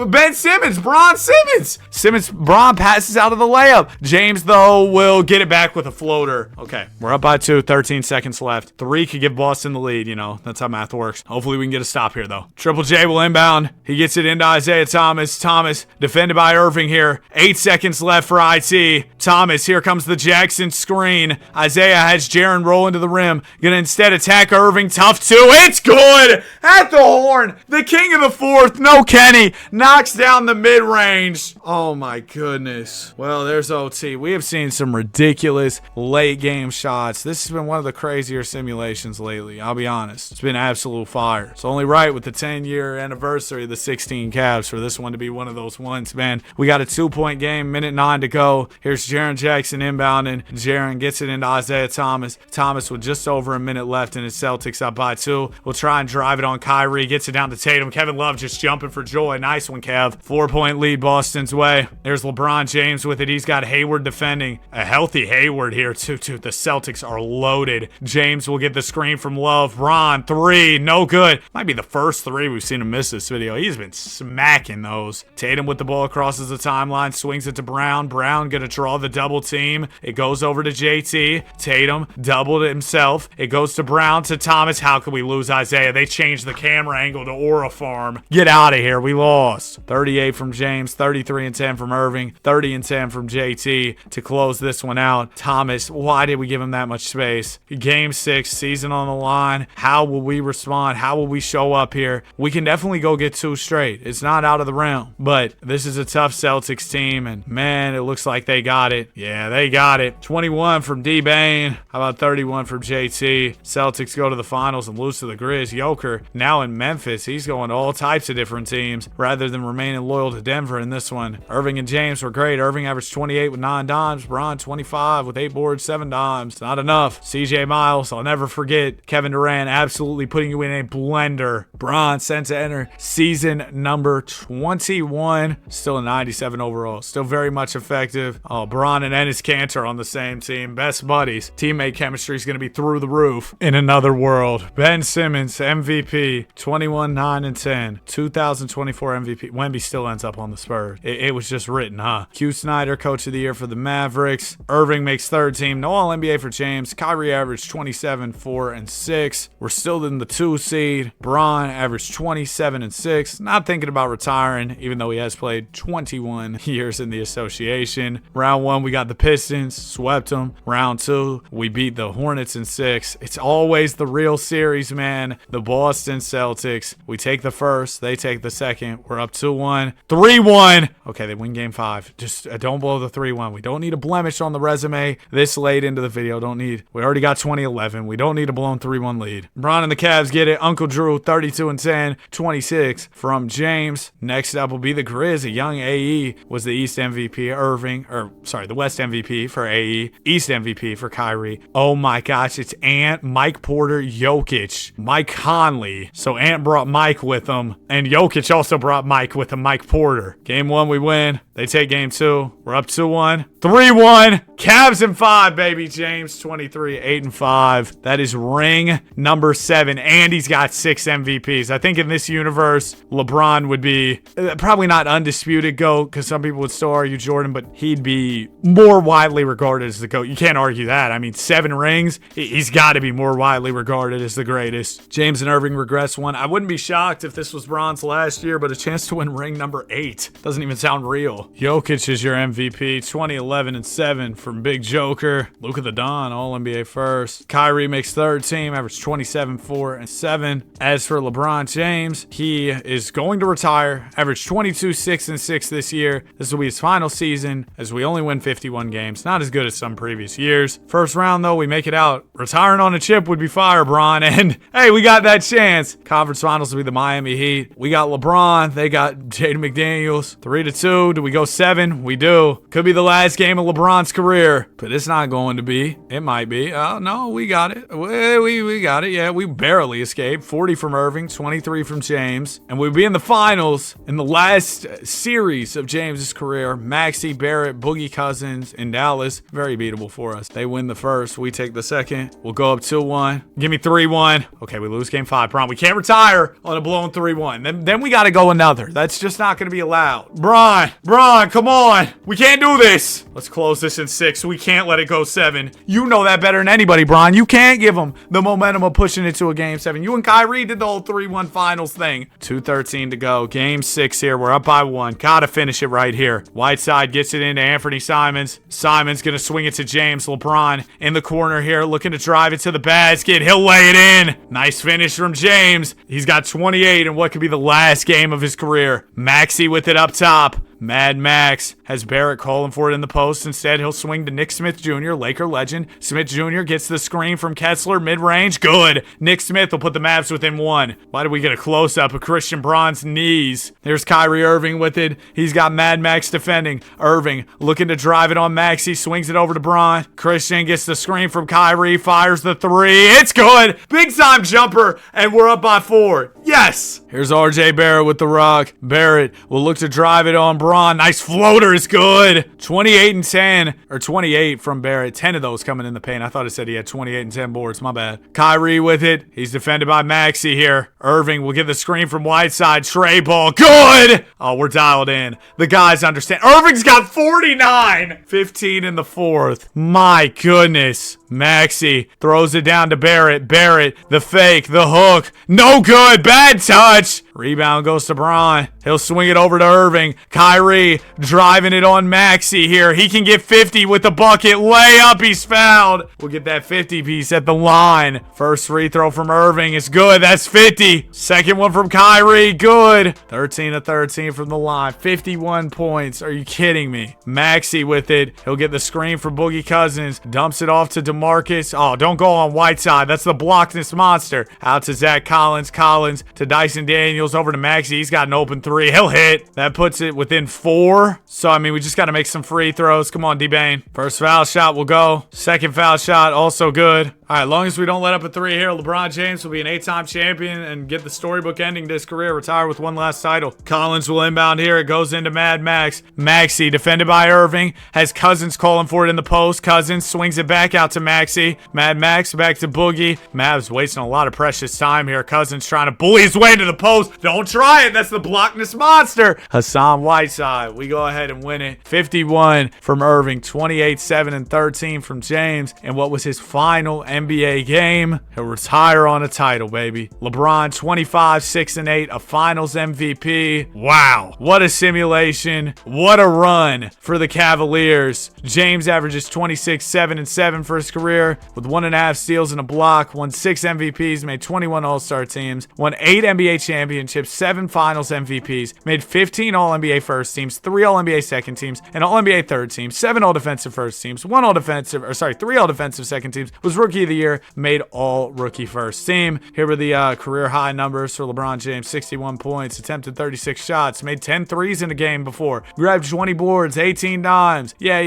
Ben Simmons. Bron Simmons. Bron passes out of the layup. James, though, will get it back with a floater. Okay. We're up by 2. 13 seconds left. 3 could give Boston the lead. You know, that's how math works. Hopefully we can get a stop here, though. Triple J will inbound. He gets it into Isaiah Thomas. Thomas defended by Irving here. 8 seconds left for IT. Thomas, here comes the Jackson screen. Isaiah has Jaren roll into the rim. Gonna instead attack Irving. Tough 2. It's good! At the horn. The king of the fourth. No Kenny. Knocks down the mid-range. Oh my goodness. Well, there's OT. We have seen some ridiculous late game shots. This has been one of the crazier simulations lately. I'll be honest. It's been absolute fire. It's only right with the 10-year anniversary of the 16 Cavs for this one to be one of those ones, man. We got a 2-point game, minute 9 to go. Here's Jaren Jackson inbounding. Jaren gets it into Isaiah Thomas. Thomas with just over a minute left, and his Celtics up by 2. We'll try and drive it on Kyrie. Gets it down to Tatum. Kevin Love just jumping for joy. Nice one, Kev. 4-point lead Boston's way. There's LeBron James with it. He's got Hayward defending. A healthy Hayward here, too. The Celtics are loaded. James will get the screen from Love. Ron, 3. No good. Might be the first 3 we've seen him miss this video. He's been smacking those. Tatum with the ball crosses the timeline. Swings it to Brown. Brown gonna draw the double team. It goes over to JT. Tatum doubled it himself. It goes to Brown to Thomas. How could we lose Isaiah? They changed the camera angle to Aura Farm. Get out of here. We lost. 38 from James. 33 and 10 from Irving. 30 and 10 from JT to close this one out. Thomas, why did we give him that much space? Game 6, season on the line. How will we respond? How will we show up here? We can definitely go get 2 straight. It's not out of the realm, but this is a tough Celtics team, and man, it looks like they got it. Yeah, they got it. 21 from D-Bane. How about 31 from JT? Celtics go to the finals and lose to the Grizz. Joker now in Memphis. He's going to all types of different teams rather than remaining loyal to Denver in this one. Irving and James were great. Irving averaged 28 with 9 dimes. Bron 25 with 8 boards, 7 dimes. Not enough. CJ Miles, I'll never forget. Kevin Durant absolutely putting you in a blender. Bron sent to enter season number 21. Still a 97 overall. Still very much effective. Oh, Bron and Enes Kanter on the same team. Best buddies. Teammate chemistry is going to be through the roof in another world. Ben Simmons, MVP. 21, 9, and 10. 2024 MVP. Wemby still ends up on the Spurs. It was just written, huh? Q Snyder, Coach of the Year for the Mavericks. Irving makes 3rd team. No All-NBA for James. Kyrie averaged 27, 4, and 6. We're still in the 2 seed. Bron averaged 27 and 6. Not thinking about retiring, even though he has played 21 years in the association. Round 1, we got the Pistons. Swept them. Round 2, we beat the Hornets in 6. It's always the real series, man. The Boston Celtics. We take the first. They take the second. We're up 2-1. 3-1. Okay, they win game 5. Just don't blow the 3-1. We don't need a blemish on the resume this late into the video. We already got 2011. We don't need a blown 3-1 lead. Bron and the Cavs get it. Uncle Drew, 32 and 10. 26 from James. Next up will be the Grizz. A young AE was the East MVP. The West MVP for AE. East MVP for Kyrie. Oh my gosh, it's Ant, Mike Porter, Jokic, Mike Conley. So Ant brought Mike with him, and Jokic also brought Mike with him, Mike Porter. Game 1, we win. They take game 2. We're up 2-1. 3-1. Cavs in 5, baby. James 23, 8 and 5. That is ring number 7. And he's got 6 MVPs. I think in this universe, LeBron would be probably not undisputed GOAT, because some people would still argue Jordan, but he'd be more widely regarded as the GOAT. You can't argue that. I mean, 7 rings. He's got to be more widely regarded as the greatest. James and Irving regress 1. I wouldn't be shocked if this was Bron's last year, but a chance to win ring number 8 doesn't even sound real. Jokic is your MVP. 2011 and 7 from Big Joker. Luka the Don, All-NBA first. Kyrie makes 3rd team, averaged 27, 4, and 7. As for LeBron James, he is going to retire. Averaged 22, 6, and 6 this year. This will be his final season, as we only win 51 games. Not as good as some previous years. First round, though, we make it out. Retiring on a chip would be fire, Bron. And, hey, we got that chance. Conference finals will be the Miami Heat. We got LeBron. They got Jaden McDaniels. 3-2. Do we go 7? We do. Could be the last game of LeBron's career, but it's not going to be. It might be. Oh, no, we got it. We got it. Yeah, we barely escaped. 40 from Irving, 23 from James. And we'll be in the finals in the last series of James's career. Maxey, Barrett, Boogie Cousins in Dallas. Very beatable for us. They win the first. We take the second. We'll go up 2-1. Give me 3-1. Okay, we lose game 5. Bron, we can't retire on a blown 3-1. Then we got to go another. That's just not going to be allowed. Bron, come on. We can't do this. Let's close this in 6. We can't let it go 7. You know that better than anybody, Bron. You can't give them the momentum of pushing it to a game 7. You and Kyrie did the whole 3-1 finals thing. 2:13 to go. Game 6 here. We're up by 1. Gotta finish it right here. Whiteside gets it into Anthony Simons. Simons gonna swing it to James. LeBron in the corner here, looking to drive it to the basket. He'll lay it in. Nice finish from James. He's got 28 in what could be the last game of his career. Maxey with it up top. Mad Max has Barrett calling for it in the post. Instead, he'll swing to Nick Smith Jr., Laker legend. Smith Jr. gets the screen from Kessler, mid-range. Good. Nick Smith will put the Mavs within one. Why did we get a close-up of Christian Braun's knees? There's Kyrie Irving with it. He's got Mad Max defending. Irving looking to drive it on Max. He swings it over to Braun. Christian gets the screen from Kyrie, fires the three. It's good. Big-time jumper, and we're up by 4. Yes. Here's RJ Barrett with the rock. Barrett will look to drive it on Braun. Nice floater is good. 28 and 10, or 28 from Barrett. 10 of those coming in the paint. I thought it said he had 28 and 10 boards. My bad. Kyrie with it. He's defended by Maxey here. Irving will get the screen from Whiteside. Trey ball. Good. Oh, we're dialed in. The guys understand. Irving's got 49. 15 in the fourth. My goodness. Maxey throws it down to Barrett. Barrett, the fake, the hook. No good. Bad touch. Rebound goes to Braun. He'll swing it over to Irving. Kyrie driving it on Maxey here. He can get 50 with the bucket. Layup. He's fouled. We'll get that 50 piece at the line. First free throw from Irving is good. That's 50. Second one from Kyrie. Good. 13 of 13 from the line. 51 points. Are you kidding me? Maxey with it. He'll get the screen from Boogie Cousins. Dumps it off to DeMarcus. Oh, don't go on Whiteside. That's the blockness monster. Out to Zach Collins. Collins to Dyson Daniels. Over to Maxey. He's got an open three. He'll hit. That puts it within 4. So, I mean, we just got to make some free throws. Come on, D-Bane. First foul shot will go. Second foul shot, also good. All right, as long as we don't let up a 3 here, LeBron James will be an 8-time champion and get the storybook ending to his career, retire with one last title. Collins will inbound here. It goes into Mad Max. Maxey, defended by Irving, has Cousins calling for it in the post. Cousins swings it back out to Maxey. Mad Max back to Boogie. Mavs wasting a lot of precious time here. Cousins trying to bully his way into the post. Don't try it. That's the blockness monster. Hassan Whiteside. We go ahead and win it. 51 from Irving. 28, 7, and 13 from James. And what was his final NBA game? He'll retire on a title, baby. LeBron, 25, 6, and 8. A finals MVP. Wow. What a simulation. What a run for the Cavaliers. James averages 26, 7, and 7 for his career with 1.5 steals and a block. Won 6 MVPs. Made 21 All-Star teams. Won 8 NBA championships. 7 finals MVPs. Made 15 All-NBA first teams. 3 All-NBA second teams. An All-NBA third team. 7 All-Defensive first teams. 3 All-Defensive second teams. Was Rookie of the Year. Made All-Rookie first team. Here were the career high numbers for LeBron James. 61 points. Attempted 36 shots. Made 10 threes in a game before. Grabbed 20 boards. 18 dimes. Yeah.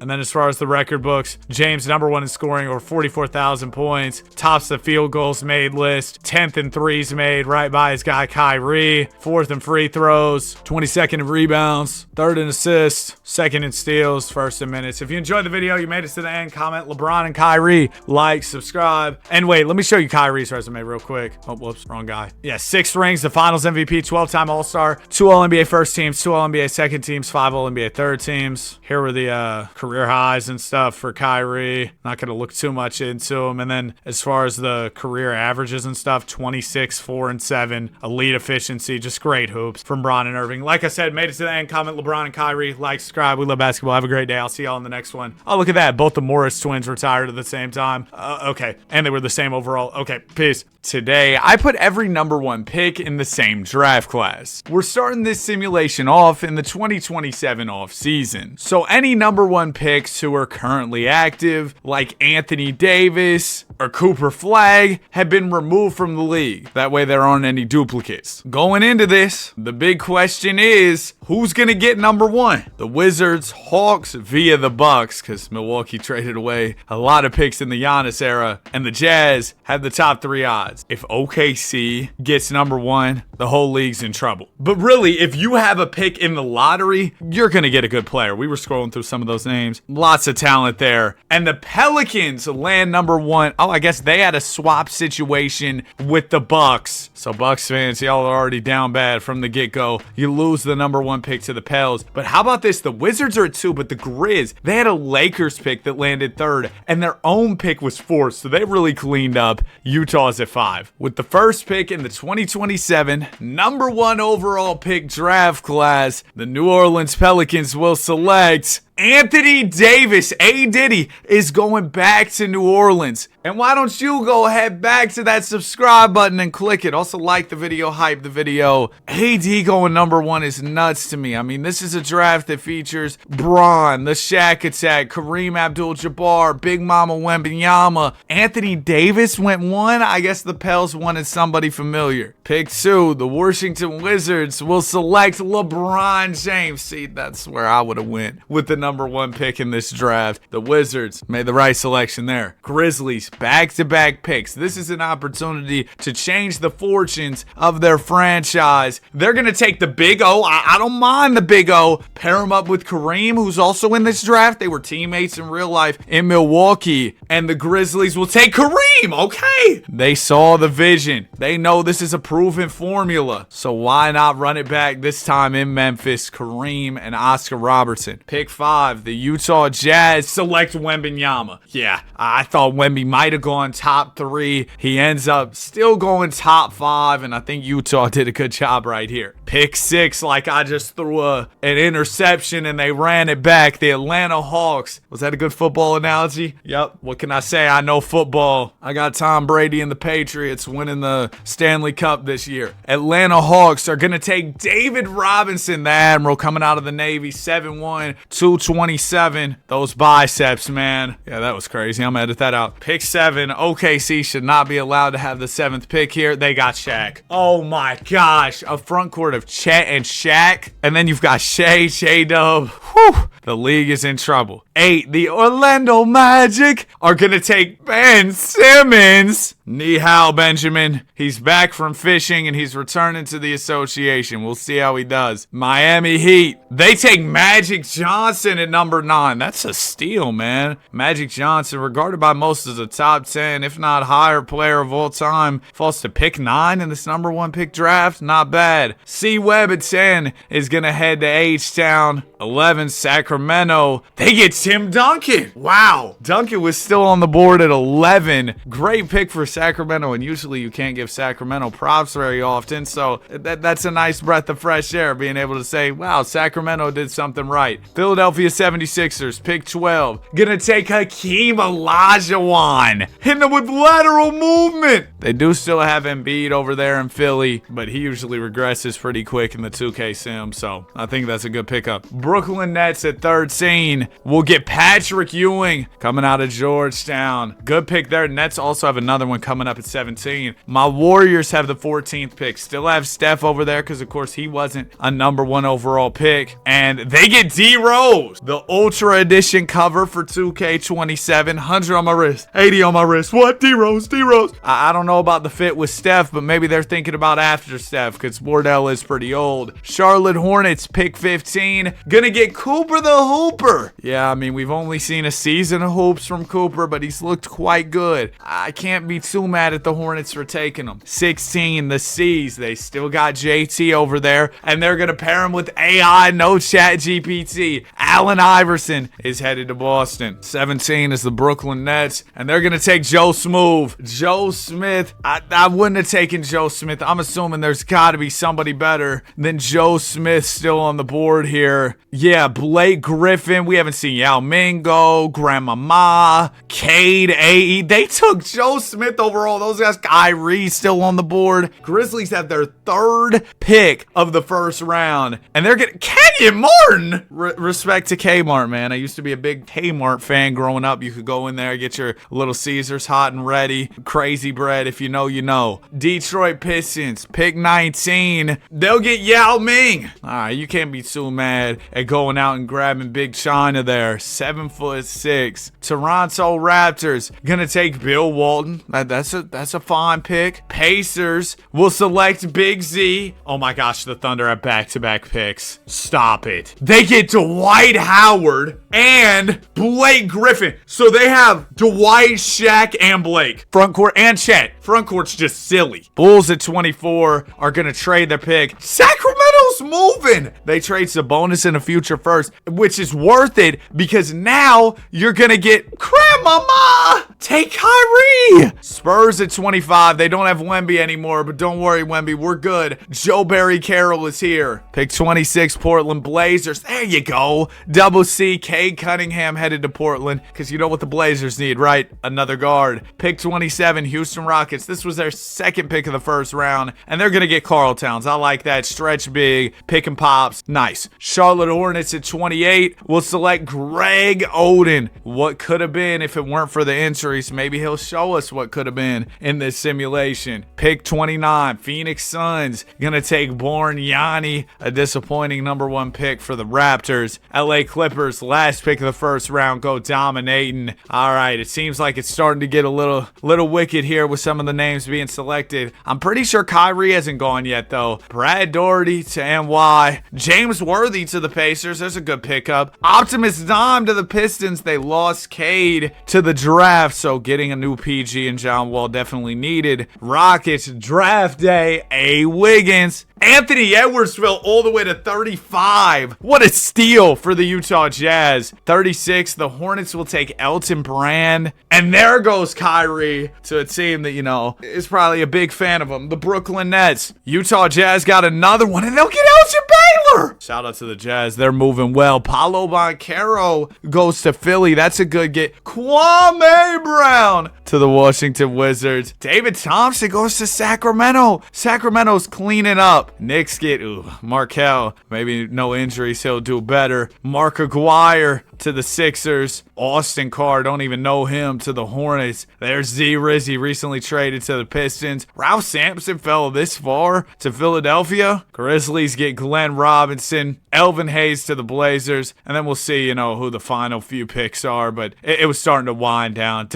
And then as far as the record books, James #1 in scoring over 44,000 points. Tops the field goals made list. 10th in threes made, right by his guy Kyrie. 4th in free throws. 22nd in rebounds. 3rd in assists. 2nd in steals. 1st in minutes. If you enjoyed the video, you made it to the end, comment LeBron and Kyrie. Like, subscribe. And wait, let me show you Kyrie's resume real quick. Oh, whoops, wrong guy. Yeah, 6 rings, the finals MVP, 12-time All-Star, 2 All-NBA first teams, 2 All-NBA second teams, 5 All-NBA third teams. Here were the career highs and stuff for Kyrie. Not going to look too much into them. And then as far as the career averages and stuff, 26, 4, and 7. Elite efficiency, just great hoops from Braun and Irving. Like I said, made it to the end. Comment LeBron and Kyrie. Like, subscribe. We love basketball. Have a great day. I'll see y'all in the next one. Oh, look at that. Both the Morris twins retired at the same time. Okay. And they were the same overall. Okay. Peace. Today, I put every #1 pick in the same draft class. We're starting this simulation off in the 2027 off season. So any #1 picks who are currently active, like Anthony Davis or Cooper Flagg, have been removed from the league. That way there aren't any duplicates. Going into this, the big question is, who's going to get #1? The Wizards, Hawks, via the Bucks, because Milwaukee traded away a lot of picks in the Giannis era, and the Jazz have the top 3 odds. If OKC gets #1, the whole league's in trouble. But really, if you have a pick in the lottery, you're going to get a good player. We were scrolling through some of those names. Lots of talent there. And the Pelicans land #1. Oh, I guess they had a swap situation with the Bucks. So Bucks fans, y'all are already down bad from the get-go. You lose the #1 pick to the Pels. But how about this? The Wizards are at 2, but the Grizz, they had a Lakers pick that landed 3rd, and their own pick was 4th. So they really cleaned up. Utah's at 5. With the first pick in the 2027 #1 overall pick draft class, the New Orleans Pelicans will select Anthony Davis, A. Diddy, is going back to New Orleans. And why don't you go ahead back to that subscribe button and click it. Also like the video, hype the video. AD going number 1 is nuts to me. I mean, this is a draft that features Bron, the Shaq Attack, Kareem Abdul-Jabbar, Big Mama Wembanyama. Anthony Davis went 1. I guess the Pels wanted somebody familiar. Pick 2, the Washington Wizards will select LeBron James. See, that's where I would have went with the number 1 pick in this draft. The Wizards made the right selection there. Grizzlies, back-to-back picks. This is an opportunity to change the fortunes of their franchise. They're going to take the Big O. I don't mind the Big O. Pair him up with Kareem, who's also in this draft. They were teammates in real life in Milwaukee. And the Grizzlies will take Kareem. Okay. They saw the vision. They know this is a proven formula. So why not run it back this time in Memphis? Kareem and Oscar Robertson. Pick 5, the Utah Jazz select Wembanyama. Yeah, I thought Wemby might have gone top 3. He ends up still going top 5, and I think Utah did a good job right here. Pick 6, like I just threw an interception and they ran it back. The Atlanta Hawks. Was that a good football analogy? Yep. What can I say? I know football. I got Tom Brady and the Patriots winning the Stanley Cup this year. Atlanta Hawks are going to take David Robinson, the Admiral, coming out of the Navy. 7'1", 227. Those biceps, man. Yeah, that was crazy. I'm going to edit that out. Pick 7. OKC should not be allowed to have the 7th pick here. They got Shaq. Oh my gosh. A front court of Chet and Shaq. And then you've got Shea, J-Dub. Whew. The league is in trouble. 8. The Orlando Magic are going to take Ben Simmons. Ni hao, Benjamin. He's back from fishing and he's returning to the association. We'll see how he does. Miami Heat. They take Magic Johnson at number 9. That's a steal, man. Magic Johnson, regarded by most as a top 10, if not higher player of all time, falls to pick 9 in this number 1 pick draft. Not bad. C. Webb at 10 is going to head to H-Town. 11, Sacramento. They get Tim Duncan. Wow. Duncan was still on the board at 11. Great pick for Sacramento, and usually you can't give Sacramento props very often, so that's a nice breath of fresh air, being able to say, wow, Sacramento did something right. Philadelphia 76ers, pick 12. Gonna take Hakeem Olajuwon. Hitting them with lateral movement. They do still have Embiid over there in Philly, but he usually regresses pretty quick in the 2K sim, so I think that's a good pickup. Brooklyn Nets at 13. We'll get Patrick Ewing coming out of Georgetown. Good pick there. Nets also have another one coming up at 17. My Warriors have the 14th pick. Still have Steph over there because, of course, he wasn't a number 1 overall pick. And they get D-Rose. The Ultra Edition cover for 2K27. 100 on my wrist. 80 on my wrist. What? D-Rose. D-Rose. I don't know about the fit with Steph, but maybe they're thinking about after Steph because Wardell is pretty old. Charlotte Hornets, pick 15. Gonna get Cooper the Hooper. Yeah, I mean, we've only seen a season of hoops from Cooper, but he's looked quite good. I can't be too mad at the Hornets for taking him. 16, the C's. They still got JT over there, and they're gonna pair him with AI, no chat GPT. Allen Iverson is headed to Boston. 17 is the Brooklyn Nets, and they're gonna take Joe Smooth. Joe Smith. I wouldn't have taken Joe Smith. I'm assuming there's gotta be somebody better than Joe Smith still on the board here. Yeah, Blake Griffin. We haven't seen Yao Mingo, Grandmama, Cade, AE. They took Joe Smith overall. Those guys, Kyrie still on the board. Grizzlies have their 3rd pick of the 1st round. And they're getting Kenyon Martin. Respect to Kmart, man. I used to be a big Kmart fan growing up. You could go in there, get your Little Caesars hot and ready. Crazy bread. If you know, you know. Detroit Pistons, pick 19. They'll get Yao Ming. All right, you can't be too mad at going out and grabbing Big China there. 7'6". Toronto Raptors gonna take Bill Walton. That's a fine pick. Pacers will select Big Z. Oh my gosh, the Thunder have back-to-back picks. Stop it. They get Dwight Howard and Blake Griffin. So they have Dwight, Shaq, and Blake. Front court and Chet. Front court's just silly. Bulls at 24 are gonna trade their pick. Sacramento Ball's moving. They trade Sabonis in a future first, which is worth it because now you're going to get Grandmama. Take Kyrie. Spurs at 25. They don't have Wemby anymore, but don't worry, Wemby. We're good. Joe Barry Carroll is here. Pick 26, Portland Blazers. There you go. Double C, Cade Cunningham headed to Portland because you know what the Blazers need, right? Another guard. Pick 27, Houston Rockets. This was their second pick of the first round, and they're going to get Karl Towns. I like that. Stretch big, pick and pops. Nice. Charlotte Hornets at 28 will select Greg Oden. What could have been if it weren't for the injuries? Maybe he'll show us what could have been in this simulation. Pick 29, Phoenix Suns. Gonna take Born Yanni, a disappointing number 1 pick for the Raptors. LA Clippers, last pick of the first round, go dominating. All right, it seems like it's starting to get a little wicked here with some of the names being selected. I'm pretty sure Kyrie hasn't gone yet, though. Brad Daugherty to NY. James Worthy to the Pacers. There's a good pickup. Optimus Dime to the Pistons. They lost Cade to the draft, so getting a new PG and John Wall definitely needed. Rockets draft day. A. Wiggins. Anthony Edwards fell all the way to 35. What a steal for the Utah Jazz. 36, the Hornets will take Elton Brand. And there goes Kyrie to a team that, you know, is probably a big fan of him. The Brooklyn Nets. Utah Jazz got another one, and they'll get Elgin Baylor. Shout out to the Jazz. They're moving well. Paolo Banchero goes to Philly. That's a good get. Kwame Brown to the Washington Wizards. David Thompson goes to Sacramento. Sacramento's cleaning up. Knicks get Markelle. Maybe no injuries. He'll do better. Mark Aguirre to the Sixers. Austin Carr, don't even know him, to the Hornets. There's Z Rizzy, recently traded to the Pistons. Ralph Sampson fell this far to Philadelphia. Grizzlies get Glenn Robinson. Elvin Hayes to the Blazers. And then we'll see, you know, who the final few picks are. But it was starting to wind down.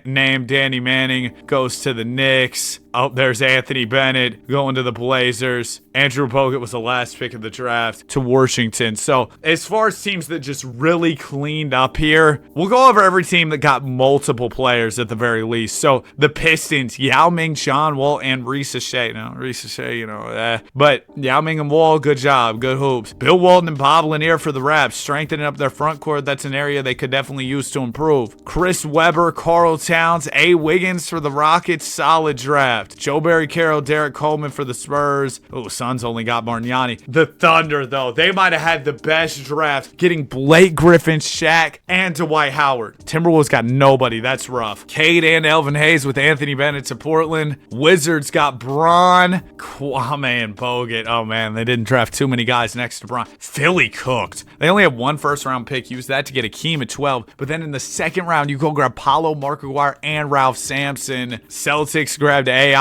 Name Danny Manning goes to the Knicks. Oh, there's Anthony Bennett going to the Blazers. Andrew Bogut was the last pick of the draft to Washington. So as far as teams that just really cleaned up here, we'll go over every team that got multiple players at the very least. So the Pistons, Yao Ming, John Wall, and Reese Shea. Now, Reese Shea, you know, but Yao Ming and Wall, good job, good hoops. Bill Walton and Bob Lanier for the Raps, strengthening up their front court. That's an area they could definitely use to improve. Chris Webber, Karl Towns, A. Wiggins for the Rockets, solid draft. Joe Barry Carroll, Derek Coleman for the Spurs. Oh, Suns only got Bargnani. The Thunder, though, they might have had the best draft, getting Blake Griffin, Shaq, and Dwight Howard. Timberwolves got nobody. That's rough. Cade and Elvin Hayes with Anthony Bennett to Portland. Wizards got Bron, Kwame, and Bogut. Oh, man, they didn't draft too many guys next to Bron. Philly cooked. They only had 1 first-round pick. Use that to get Akeem at 12. But then in the second round, you go grab Paolo, Mark Aguirre, and Ralph Sampson. Celtics grabbed AI.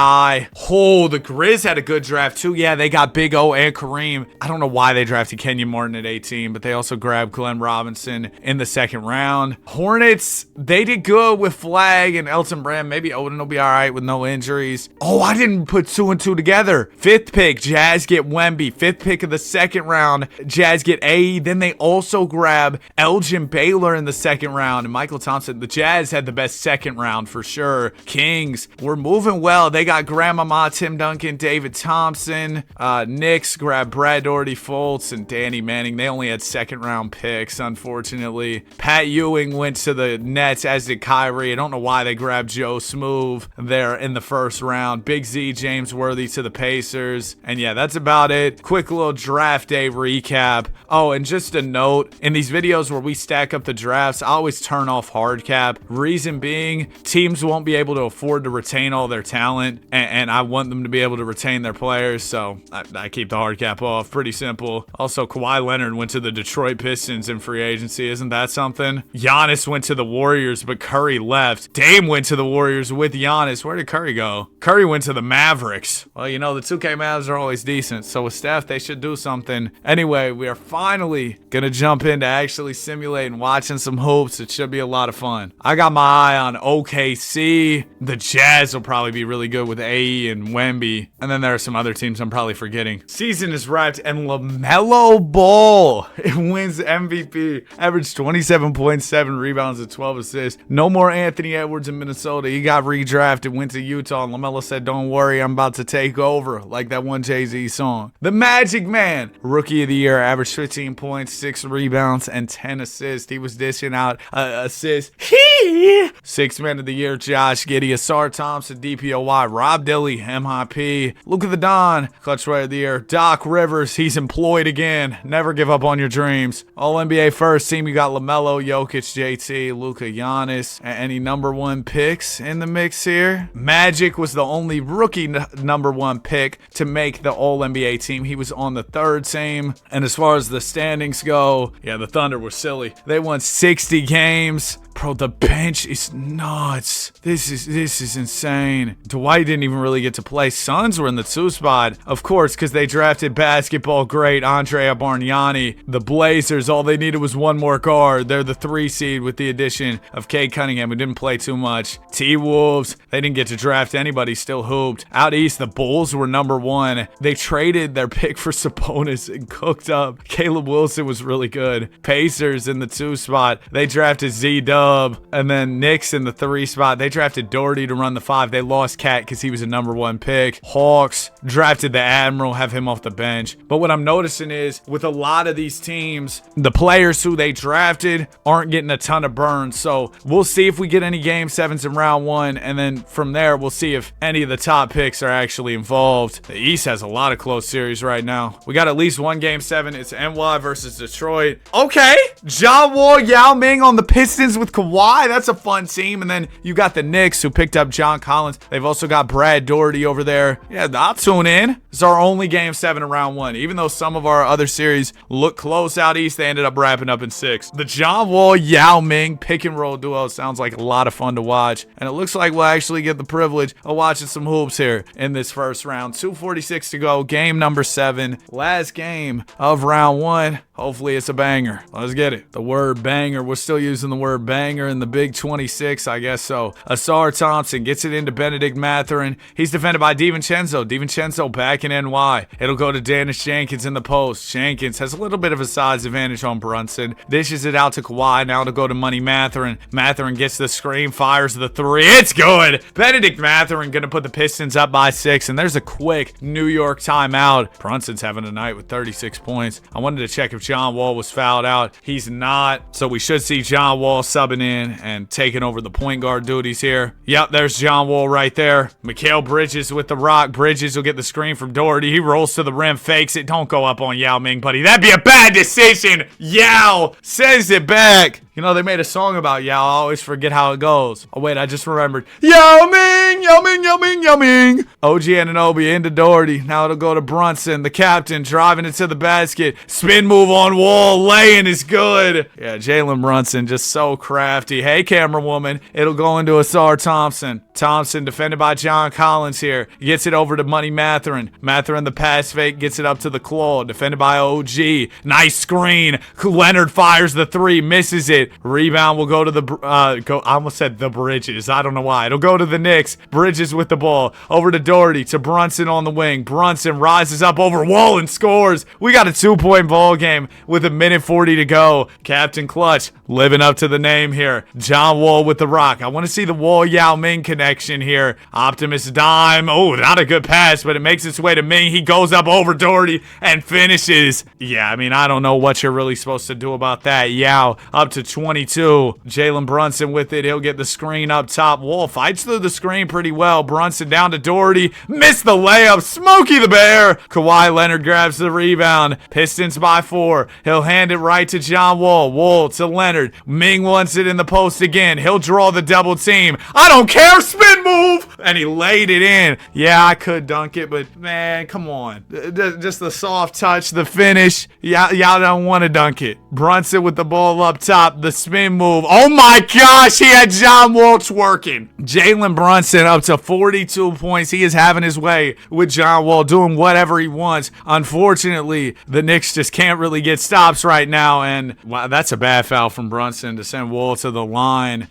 Oh, the Grizz had a good draft, too. Yeah, they got Big O and Kareem. I don't know why they drafted Kenyon Martin at 18, but they also grabbed Glenn Robinson in the second round. Hornets, they did good with Flag and Elton Brand. Maybe Odin will be all right with no injuries. Oh, I didn't put 2 and 2 together. 5th pick, Jazz get Wemby. 5th pick of the second round, Jazz get AE. Then they also grab Elgin Baylor in the second round. And Michael Thompson, the Jazz had the best second round for sure. Kings were moving well. They got Grandmama, Tim Duncan, David Thompson. Knicks grabbed Brad Daugherty, Fultz, and Danny Manning. They only had second round picks, unfortunately. Pat Ewing went to the Nets, as did Kyrie. I don't know why they grabbed Joe Smooth there in the first round. Big Z, James Worthy to the Pacers. And yeah, that's about it. Quick little draft day recap. Oh, and just a note, in these videos where we stack up the drafts, I always turn off hard cap. Reason being, teams won't be able to afford to retain all their talent, and I want them to be able to retain their players, so I keep the hard cap off. Pretty simple. Also, Kawhi Leonard went to the Detroit Pistons in free agency. Isn't that something? Giannis went to the Warriors, but Curry left. Dame went to the Warriors with Giannis. Where did Curry go? Curry went to the Mavericks. Well, you know, the 2K Mavs are always decent, so with Steph, they should do something. Anyway, we are finally gonna jump into actually simulating watching some hoops. It should be a lot of fun. I got my eye on OKC. The Jazz will probably be really good good with AE and Wemby. And then there are some other teams I'm probably forgetting. Season is wrapped, and LaMelo Ball wins MVP. Averaged 27.7 rebounds and 12 assists. No more Anthony Edwards in Minnesota. He got redrafted, went to Utah, and LaMelo said, don't worry, I'm about to take over, like that one Jay-Z song. The Magic Man, Rookie of the Year, averaged 15 points, 6 rebounds, and 10 assists. He was dishing out assists. Sixth Man of the Year, Josh Giddey, Asar Thompson, DPOY, Rob Dilley, MIP, Luka the Don, Clutch Player of the Year, Doc Rivers, he's employed again. Never give up on your dreams. All NBA first team, you got LaMelo, Jokic, JT, Luka, Giannis. Any number one picks in the mix here? Magic was the only rookie number one pick to make the All NBA team. He was on the third team. And as far as the standings go, yeah, the Thunder were silly. They won 60 games. Bro, the bench is nuts. This is insane. Dwight didn't even really get to play. Suns were in the 2 spot, of course, because they drafted basketball great Andrea Bargnani. The Blazers, all they needed was one more guard. They're the 3 seed with the addition of Cade Cunningham, who didn't play too much. T-Wolves, they didn't get to draft anybody, still hooped. Out east, the Bulls were number 1. They traded their pick for Sabonis and cooked up. Caleb Wilson was really good. Pacers in the 2 spot, they drafted Z-Dub. And then Knicks in the 3 spot. They drafted Doherty to run the 5. They lost Cat because he was a number 1 pick. Hawks drafted the Admiral, have him off the bench. But what I'm noticing is with a lot of these teams, the players who they drafted aren't getting a ton of burns. So we'll see if we get any game 7s in round 1. And then from there, we'll see if any of the top picks are actually involved. The East has a lot of close series right now. We got at least one game 7. It's NY versus Detroit. Okay. John Wall, Yao Ming on the Pistons with Kawhi, that's a fun team. And then you got the Knicks who picked up John Collins. They've also got Brad Doherty over there. Yeah, I'll tune in. It's our only game 7 in round 1. Even though some of our other series look close out east, they ended up wrapping up in 6. The John Wall, Yao Ming pick and roll duo sounds like a lot of fun to watch. And it looks like we'll actually get the privilege of watching some hoops here in this first round. 2:46 to go. Game number 7. Last game of round 1. Hopefully it's a banger. Let's get it. The word banger. We're still using the word banger in the Big 26, I guess so. Asar Thompson gets it into Benedict Mathurin. He's defended by DiVincenzo. DiVincenzo back in NY. It'll go to Dennis Jenkins in the post. Jenkins has a little bit of a size advantage on Brunson. Dishes it out to Kawhi. Now to go to Money Mathurin. Mathurin gets the screen, fires the 3. It's good. Benedict Mathurin going to put the Pistons up by 6. And there's a quick New York timeout. Brunson's having a night with 36 points. I wanted to check if John Wall was fouled out. He's not. So we should see John Wall subbing in and taking over the point guard duties here. Yep, there's John Wall right there. Mikal Bridges with the rock. Bridges will get the screen from Doherty. He rolls to the rim, fakes it. Don't go up on Yao Ming, buddy. That'd be a bad decision. Yao sends it back. You know, they made a song about Yao. I always forget how it goes. Oh, wait, I just remembered. Yao Ming, Yao Ming, Yao Ming, Yao Ming. OG Anunoby into Doherty. Now it'll go to Brunson, the captain, driving it to the basket. Spin move on Wall. Laying is good. Yeah, Jalen Brunson just so crafty. Hey, camera woman. It'll go into Asar Thompson. Thompson defended by John Collins here. Gets it over to Money Mathurin. Mathurin the pass fake. Gets it up to the claw. Defended by OG. Nice screen. Leonard fires the 3. Misses it. Rebound will go to the I almost said the Bridges. I don't know why. It'll go to the Knicks. Bridges with the ball. Over to Doherty. To Brunson on the wing. Brunson rises up over Wall and scores. We got a 2-point ball game with 1:40 to go. Captain Clutch living up to the name here. John Wall with the rock. I want to see the Wall Yao Ming connection here. Optimus dime. Oh, not a good pass, but it makes its way to Ming. He goes up over Doherty and finishes. Yeah, I mean, I don't know what you're really supposed to do about that. Yao up to 22. Jalen Brunson with it. He'll get the screen up top. Wall fights through the screen pretty well. Brunson down to Doherty. Missed the layup. Smokey the Bear. Kawhi Leonard grabs the rebound. Pistons by 4. He'll hand it right to John Wall. Wall to Leonard. Ming wants it in the post again. He'll draw the double team. I don't care. Spin move. And he laid it in. Yeah, I could dunk it, but man, come on. Just the soft touch, the finish. Y'all don't want to dunk it. Brunson with the ball up top. The spin move. Oh my gosh, he had John Wall twerking. Jalen Brunson up to 42 points. He is having his way with John Wall, doing whatever he wants. Unfortunately, the Knicks just can't really get stops right now, and wow, that's a bad foul from Brunson to send Wall to the line.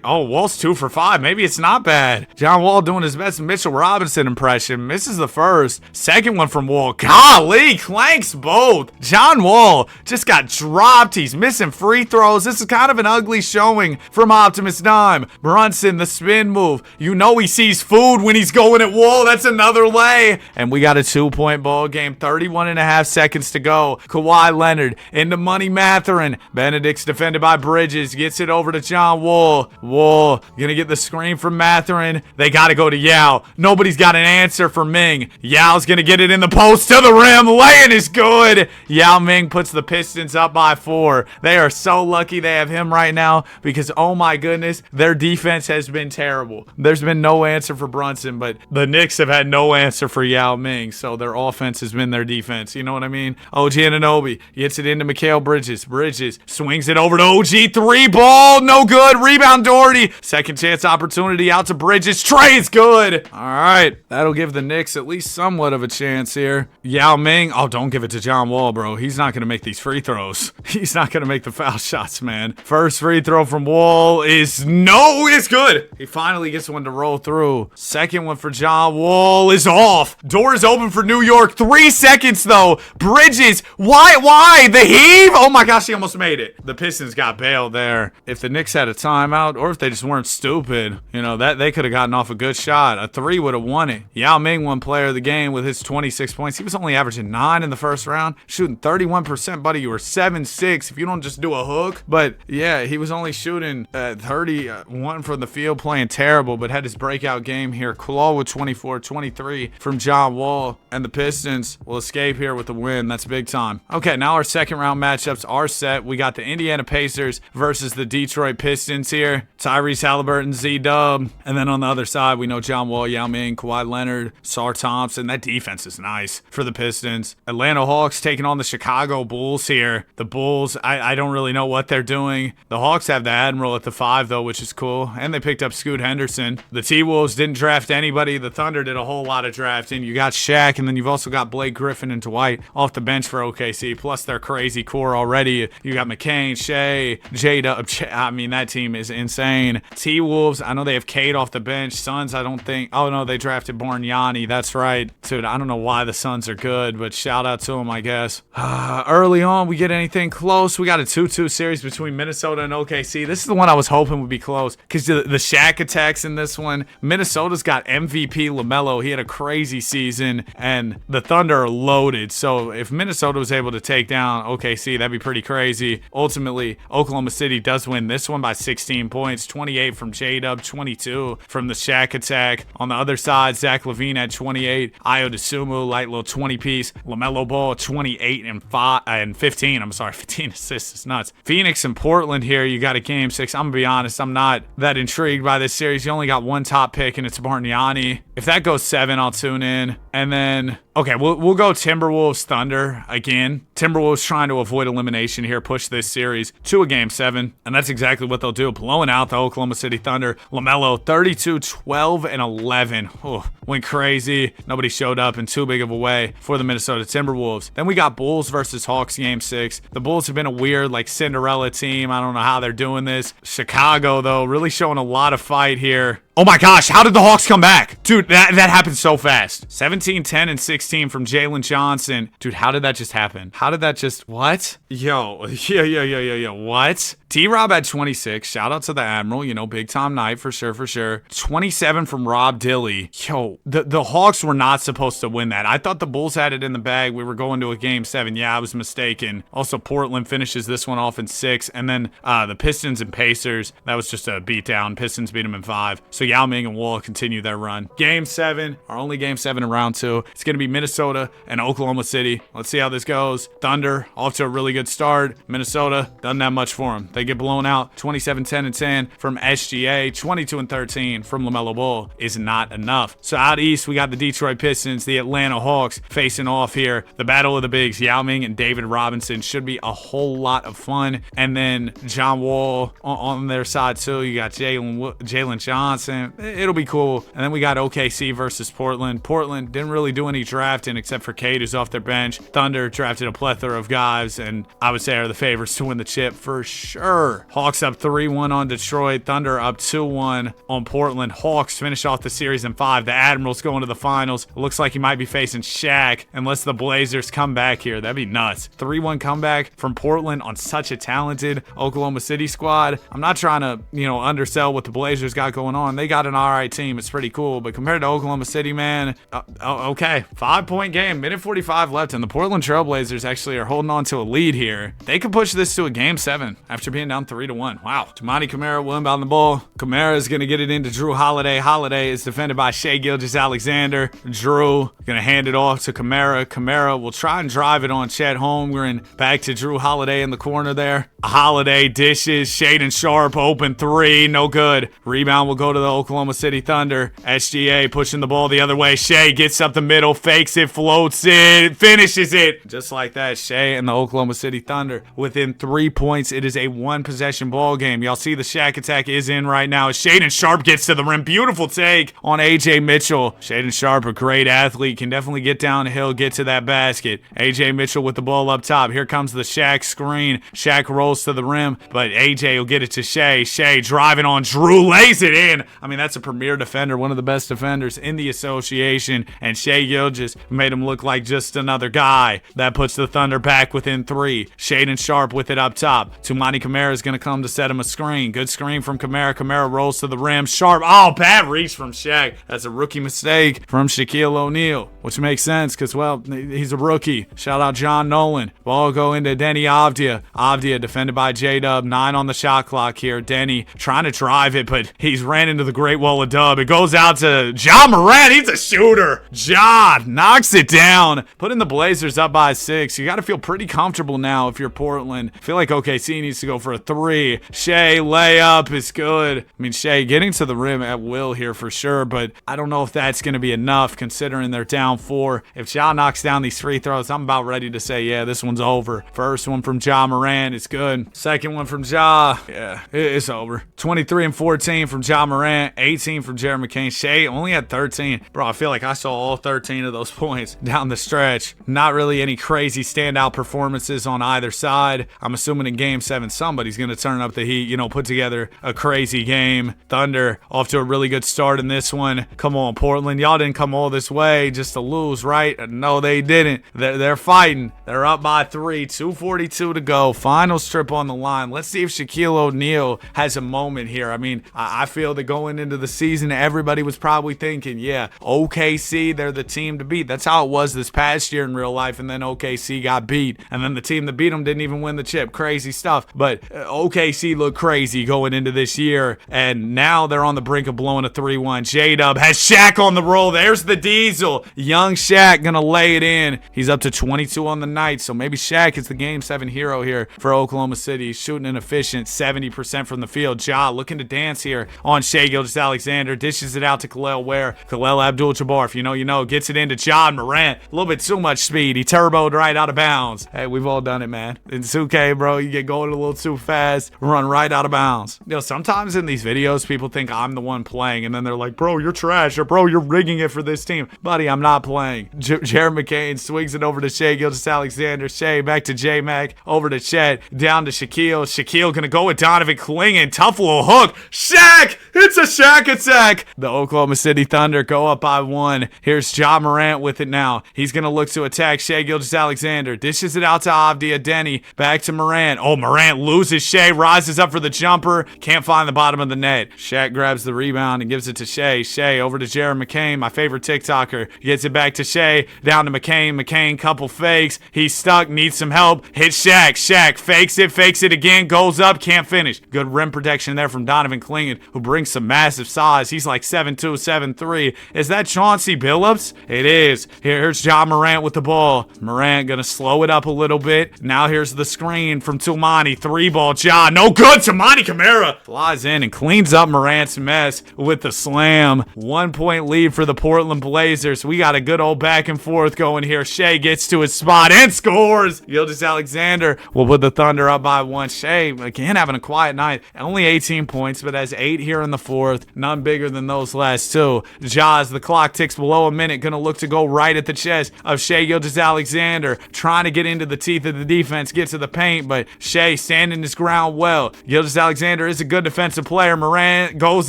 Wall's 2 for 5. Maybe it's not bad. bad. John Wall doing his best Mitchell Robinson impression. Misses the first. Second one from Wall. Golly, clanks both. John Wall just got dropped. He's missing free throws. This is kind of an ugly showing from Optimus Dime. Brunson, the spin move. You know he sees food when he's going at Wall. That's another lay. And we got a 2-point ball game. 31.5 seconds to go. Kawhi Leonard into Money Matherin. Benedict's defended by Bridges. Gets it over to John Wall. Wall gonna get the screen from Matherin. They gotta go to Yao. Nobody's got an answer for Ming. Yao's gonna get it in the post to the rim. Laying is good. Yao Ming puts the Pistons up by 4. They are so lucky they have him right now because, oh my goodness, their defense has been terrible. There's been no answer for Brunson, but the Knicks have had no answer for Yao Ming, so their offense has been their defense. You know what I mean? OG Anunoby gets it into Mikal Bridges. Bridges swings it over to OG. 3 ball, no good. Rebound Doherty. Second chance opportunity out to Bridges. Trey is good. All right, that'll give the Knicks at least somewhat of a chance here. Yao Ming. Oh, don't give it to John Wall, bro. He's not going to make these free throws. He's not going to make the foul shots, man. First free throw from Wall is no, it's good. He finally gets one to roll through. Second one for John Wall is off. Door is open for New York. 3 seconds, though. Bridges. Why? The heave? Oh, my gosh, he almost made it. The Pistons got bailed there. If the Knicks had a timeout or if they just weren't stupid, you know, that they could have gotten off a good shot. A 3 would have won it. Yao Ming won player of the game with his 26 points. He was only averaging 9 in the first round, shooting 31%, buddy. You were 7-6 if you don't just do a hook. But yeah, he was only shooting 31 from the field, playing terrible, but had his breakout game here. Claw with 24, 23 from John Wall, and the Pistons will escape here with the win. That's big time. Okay, now our second round matchups are set. We got the Indiana Pacers versus the Detroit Pistons here. Tyrese Halliburton, Z-Dub. And then on the other side, we know John Wall, Yao Ming, Kawhi Leonard, Sar Thompson. That defense is nice for the Pistons. Atlanta Hawks taking on the Chicago Bulls here. The Bulls, I don't really know what they're doing. The Hawks have the Admiral at the 5, though, which is cool. And they picked up Scoot Henderson. The T-Wolves didn't draft anybody. The Thunder did a whole lot of drafting. You got Shaq, and then you've also got Blake Griffin and Dwight off the bench for OKC, plus their crazy core already. You got McCain, Shea, J-Dub. I mean, that team is insane. T-Wolves, I know they have Cade off the bench. Suns, I don't think. Oh, no, they drafted Bargnani. That's right. Dude, I don't know why the Suns are good, but shout out to them, I guess. Early on, we get anything close. We got a 2-2 series between Minnesota and OKC. This is the one I was hoping would be close because the Shaq attacks in this one. Minnesota's got MVP LaMelo. He had a crazy season, and the Thunder are loaded. So if Minnesota was able to take down OKC, that'd be pretty crazy. Ultimately, Oklahoma City does win this one by 16 points. 28 from J-Dub, 22 from the Shaq attack. On the other side, Zach LaVine at 28. Ayo Dosunmu, light little 20-piece. LaMelo Ball, 28 and 15. I'm sorry, 15 assists. It's nuts. Phoenix and Portland here. You got a game 6. I'm going to be honest. I'm not that intrigued by this series. You only got one top pick, and it's Bargnani. If that goes 7, I'll tune in. And then, okay, we'll go Timberwolves Thunder again. Timberwolves trying to avoid elimination here, push this series to a game 7, and that's exactly what they'll do, blowing out the Oklahoma City Thunder. LaMelo, 32, 12, and 11. Oh, went crazy. Nobody showed up in too big of a way for the Minnesota Timberwolves. Then we got Bulls versus Hawks game 6. The Bulls have been a weird, like, Cinderella team. I don't know how they're doing this. Chicago, though, really showing a lot of fight here. Oh my gosh, how did the Hawks come back? Dude, that happened so fast. 17, 10, and 16 from Jalen Johnson. Dude, how did that just happen? How did that just, what? Yo, what? T-Rob at 26. Shout out to the Admiral, you know, big time night for sure. 27 from Rob Dilly. Yo, the Hawks were not supposed to win that. I thought the Bulls had it in the bag. We were going to a game 7. Yeah, I was mistaken. Also, Portland finishes this one off in 6. And then the Pistons and Pacers, that was just a beatdown. Pistons beat them in 5. So Yao Ming and Wall continue their run. Game 7, our only game 7 in round 2. It's going to be Minnesota and Oklahoma City. Let's see how this goes. Thunder off to a really good start. Minnesota, doesn't have much for them. They get blown out. 27, 10, and 10 from SGA. 22 and 13 from LaMelo Ball is not enough. So out east, we got the Detroit Pistons, the Atlanta Hawks facing off here. The battle of the bigs, Yao Ming and David Robinson, should be a whole lot of fun. And then John Wall on their side too. You got Jalen Johnson. It'll be cool. And then we got OKC versus Portland. Portland didn't really do any drafting except for Cade, who's off their bench. Thunder drafted a plethora of guys, and I would say are the favorites to win the chip for sure. Hawks up 3-1 on Detroit. Thunder up 2-1 on Portland. Hawks finish off the series in 5. The Admirals going to the finals. It looks like he might be facing Shaq unless the Blazers come back here. That'd be nuts. 3-1 comeback from Portland on such a talented Oklahoma City squad. I'm not trying to, undersell what the Blazers got going on. They got an all right team. It's pretty cool. But compared to Oklahoma City, man, okay. 5-point game, minute 45 left, and the Portland Trailblazers actually are holding on to a lead here. They could push this to a game 7 after being down 3-1. Wow. Jamani Kamara will inbound the ball. Kamara is going to get it into Drew Holiday. Holiday is defended by Shai Gilgeous-Alexander. Drew going to hand it off to Kamara. Kamara will try and drive it on Chet Holmgren. Back to Drew Holiday in the corner there. Holiday dishes. Shaedon Sharpe open 3. No good. Rebound will go to the Oklahoma City Thunder. SGA pushing the ball the other way. Shai gets up the middle, fakes it, floats it, finishes it. Just like that, Shai and the Oklahoma City Thunder within 3 points. It is a 1-possession ball game. Y'all see the Shaq attack is in right now. Shaedon Sharpe gets to the rim. Beautiful take on AJ Mitchell. Shaedon Sharpe, a great athlete, can definitely get downhill, get to that basket. AJ Mitchell with the ball up top. Here comes the Shaq screen. Shaq rolls to the rim, but AJ will get it to Shai. Shai driving on Drew, lays it in. I mean, that's a premier defender, one of the best defenders in the association, and Shai Gilgeous made him look like just another guy. That puts the Thunder back within 3. Shaedon Sharpe with it up top. Tumani Kamara is going to come to set him a screen. Good screen from Kamara. Kamara rolls to the rim. Sharpe, bad reach from Shaq. That's a rookie mistake from Shaquille O'Neal, which makes sense because, well, he's a rookie. Shout out John Nolan. Ball go into Denny Avdia. Avdia defended by J-Dub. 9 on the shot clock here. Denny trying to drive it, but he's ran into the Great Wall of Dub. It goes out to Ja Morant. He's a shooter. Ja knocks it down, putting the Blazers up by 6. You got to feel pretty comfortable now if you're Portland. I feel like OKC needs to go for a 3. Shai layup is good. I mean, Shai getting to the rim at will here for sure, but I don't know if that's going to be enough considering they're down 4. If Ja knocks down these free throws, I'm about ready to say, yeah, this one's over. First one from Ja Morant, it's good. Second one from Ja, yeah, it's over. 23 and 14 from Ja Morant, 18 from Jared McCain. Shai only had 13. Bro, I feel like I saw all 13 of those points down the stretch. Not really any crazy standout performances on either side. I'm assuming in game 7, somebody's going to turn up the heat, put together a crazy game. Thunder off to a really good start in this one. Come on, Portland. Y'all didn't come all this way just to lose, right? No, they didn't. They're fighting. They're up by 3. 2:42 to go. Final strip on the line. Let's see if Shaquille O'Neal has a moment here. I mean, I feel that going into the season, everybody was probably thinking, yeah, OKC, they're the team to beat. That's how it was this past year in real life, and then OKC got beat. And then the team that beat them didn't even win the chip. Crazy stuff. But OKC looked crazy going into this year, and now they're on the brink of blowing a 3-1. J-Dub has Shaq on the roll. There's the diesel. Young Shaq gonna lay it in. He's up to 22 on the night, so maybe Shaq is the Game 7 hero here for Oklahoma City. He's shooting an efficient 70% from the field. Ja looking to dance here on Shai Gilgeous-Alexander. Dishes it out to Khalil Ware. Khalil Abdul-Jabbar, if you know, gets it into John Morant. A little bit too much speed. He turboed right out of bounds. Hey, we've all done it, man. In 2K, bro, you get going a little too fast, run right out of bounds. Sometimes in these videos, people think I'm the one playing, and then they're like, bro, you're trash, or bro, you're rigging it for this team. Buddy, I'm not playing. Jared McCain swings it over to Shai Gilgeous-Alexander. Shai back to J-Mac, over to Chet, down to Shaquille. Shaquille gonna go with Donovan Clingan. Tough little hook. Shaq! It's a Shaq attack! The Oklahoma City Thunder go up by 1. Here's Ja Morant with it now. He's gonna look to attack Shai Gilgeous-Alexander. Dishes it out to Avdia. Denny. Back to Morant. Oh, Morant loses Shai. Rises up for the jumper. Can't find the bottom of the net. Shaq grabs the rebound and gives it to Shai. Shai over to Jared McCain, my favorite TikToker. Gets it back to Shai. Down to McCain. McCain, couple fakes. He's stuck. Needs some help. Hits Shaq. Shaq fakes it again. Goes up. Can't finish. Good rim protection there from Donovan Clingan, who brings some massive size. He's like 7'2", 7'3". Is that Chauncey Billups? It is. Here's Ja Morant with the ball. Morant gonna slow it up a little bit. Now here's the screen from Tumani. 3-ball Ja. No good. Tumani Kamara flies in and cleans up Morant's mess with the slam. 1-point lead for the Portland Blazers. We got a good old back and forth going here. Shai gets to his spot and scores. Gilgeous-Alexander will put the Thunder up by 1. Shai, again, having a quiet night. Only 18 points, but has 8 here in the fourth. None bigger than those last too. Jaws, the clock ticks below a minute, gonna look to go right at the chest of Shai Gilgeous-Alexander, trying to get into the teeth of the defense, get to the paint, but Shai standing his ground well. Gilgeous-Alexander is a good defensive player. Morant goes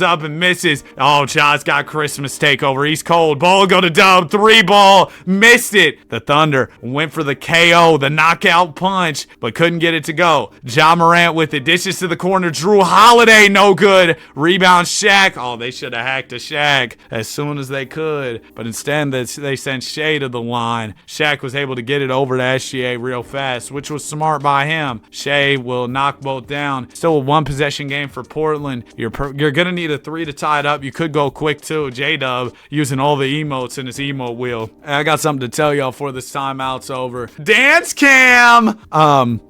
up and misses. Oh, Jaws got Christmas takeover. He's cold. Ball go to Dub. 3 ball. Missed it. The Thunder went for the KO, the knockout punch, but couldn't get it to go. Ja Morant with it. Dishes to the corner. Drew Holiday, no good. Rebound Shaq. Oh, they should have hacked to Shaq as soon as they could, but instead they sent Shai to the line. Shaq was able to get it over to SGA real fast, which was smart by him. Shai will knock both down. Still a 1-possession game for Portland. You're gonna need a 3 to tie it up. You could go quick too. J-Dub using all the emotes in his emote wheel. I got something to tell y'all before this timeout's over. Dance cam.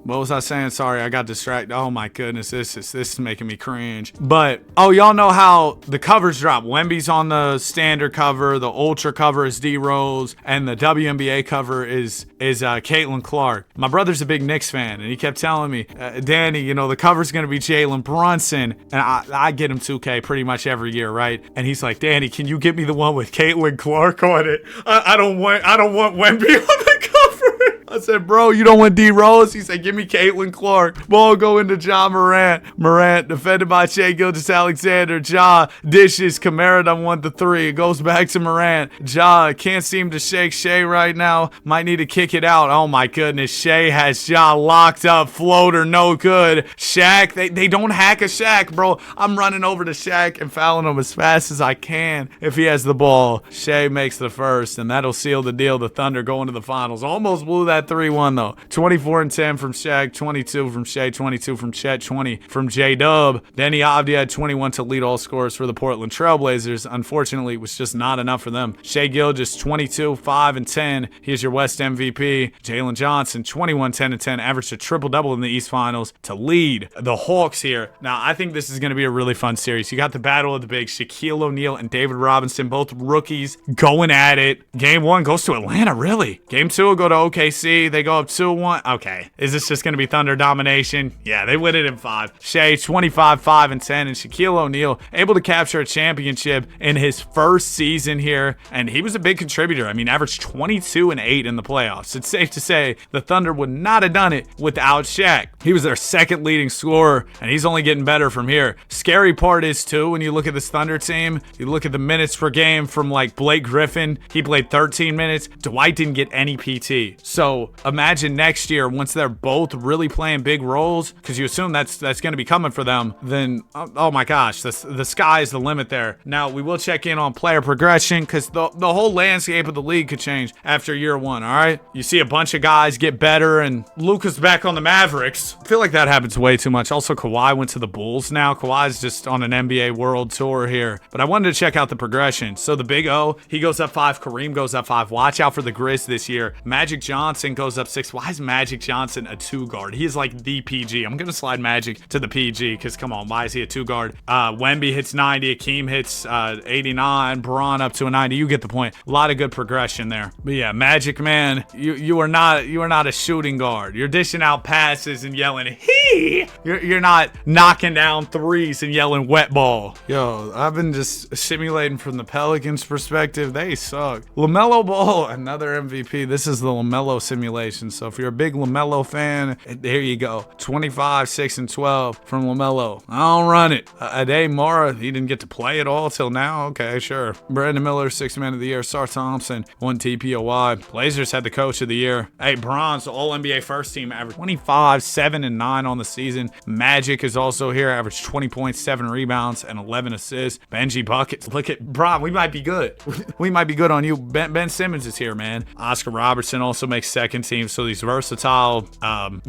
What was I saying? Sorry, I got distracted. Oh my goodness, this is making me cringe. But y'all know how the covers drop. Wemby's on the standard cover, the ultra cover is D Rose, and the WNBA cover is Caitlin Clark. My brother's a big Knicks fan, and he kept telling me, Danny, the cover's gonna be Jalen Brunson, and I get him 2K pretty much every year, right? And he's like, Danny, can you get me the one with Caitlin Clark on it? I don't want Wemby on the cover. I said, bro, you don't want D Rose? He said, give me Caitlin Clark. Ball go into Ja Morant. Morant defended by Shai Gilgeous-Alexander. Ja dishes. Kamara done won the 3. It goes back to Morant. Ja can't seem to shake Shai right now. Might need to kick it out. Oh my goodness. Shai has Ja locked up. Floater, no good. Shaq, they don't hack a Shaq, bro. I'm running over to Shaq and fouling him as fast as I can if he has the ball. Shai makes the first, and that'll seal the deal. The Thunder going to the finals. Almost blew that 3-1 though. 24 and 10 from Shaq, 22 from Shai, 22 from Chet, 20 from J-Dub. Denny Avdia had 21 to lead all scorers for the Portland Trailblazers. Unfortunately, it was just not enough for them. Shai Gilgeous, 22, 5 and 10. He's your West MVP. Jalen Johnson, 21, 10 and 10, averaged a triple-double in the East Finals to lead the Hawks here. Now, I think this is going to be a really fun series. You got the battle of the bigs, Shaquille O'Neal and David Robinson, both rookies going at it. Game 1 goes to Atlanta, really. Game 2 will go to OKC. They go up 2-1. Okay. Is this just going to be Thunder domination? Yeah, they win it in 5. Shai, 25, 5 and 10. And Shaquille O'Neal able to capture a championship in his first season here. And he was a big contributor. I mean, averaged 22 and 8 in the playoffs. It's safe to say the Thunder would not have done it without Shaq. He was their second leading scorer, and he's only getting better from here. Scary part is, too, when you look at this Thunder team, you look at the minutes per game from, like, Blake Griffin. He played 13 minutes. Dwight didn't get any PT. So imagine next year, once they're both really playing big roles, because you assume that's going to be coming for them, then, oh my gosh, the sky is the limit there. Now, we will check in on player progression, because the whole landscape of the league could change after year 1, all right? You see a bunch of guys get better, and Luka's back on the Mavericks. I feel like that happens way too much. Also, Kawhi went to the Bulls now. Kawhi's just on an NBA World Tour here. But I wanted to check out the progression. So the Big O, he goes up 5. Kareem goes up 5. Watch out for the Grizz this year. Magic Johnson goes up 6. Why is Magic Johnson a 2 guard? He is like the PG. I'm going to slide Magic to the PG because, come on, why is he a 2 guard? Wemby hits 90. Akeem hits 89. Braun up to a 90. You get the point. A lot of good progression there. But yeah, Magic, man, you are not a shooting guard. You're dishing out passes and yelling, hee! You're not knocking down threes and yelling wet ball. Yo, I've been just simulating from the Pelicans perspective. They suck. LaMelo Ball, another MVP. This is the LaMelo simulation. So if you're a big LaMelo fan, there you go. 25, 6, and 12 from LaMelo. I don't run it. Ade Mora, he didn't get to play at all till now. Okay, sure. Brandon Miller, 6th man of the year. Sar Thompson, 1 TPOY. Blazers had the coach of the year. Hey, Bronze, all-NBA first team, averaged 25, 7, and 9 on the season. Magic is also here, averaged 20 points, 7 rebounds, and 11 assists. Benji buckets. Look at Bron, we might be good. We might be good on you. Ben Simmons is here, man. Oscar Robertson also makes second team. So these versatile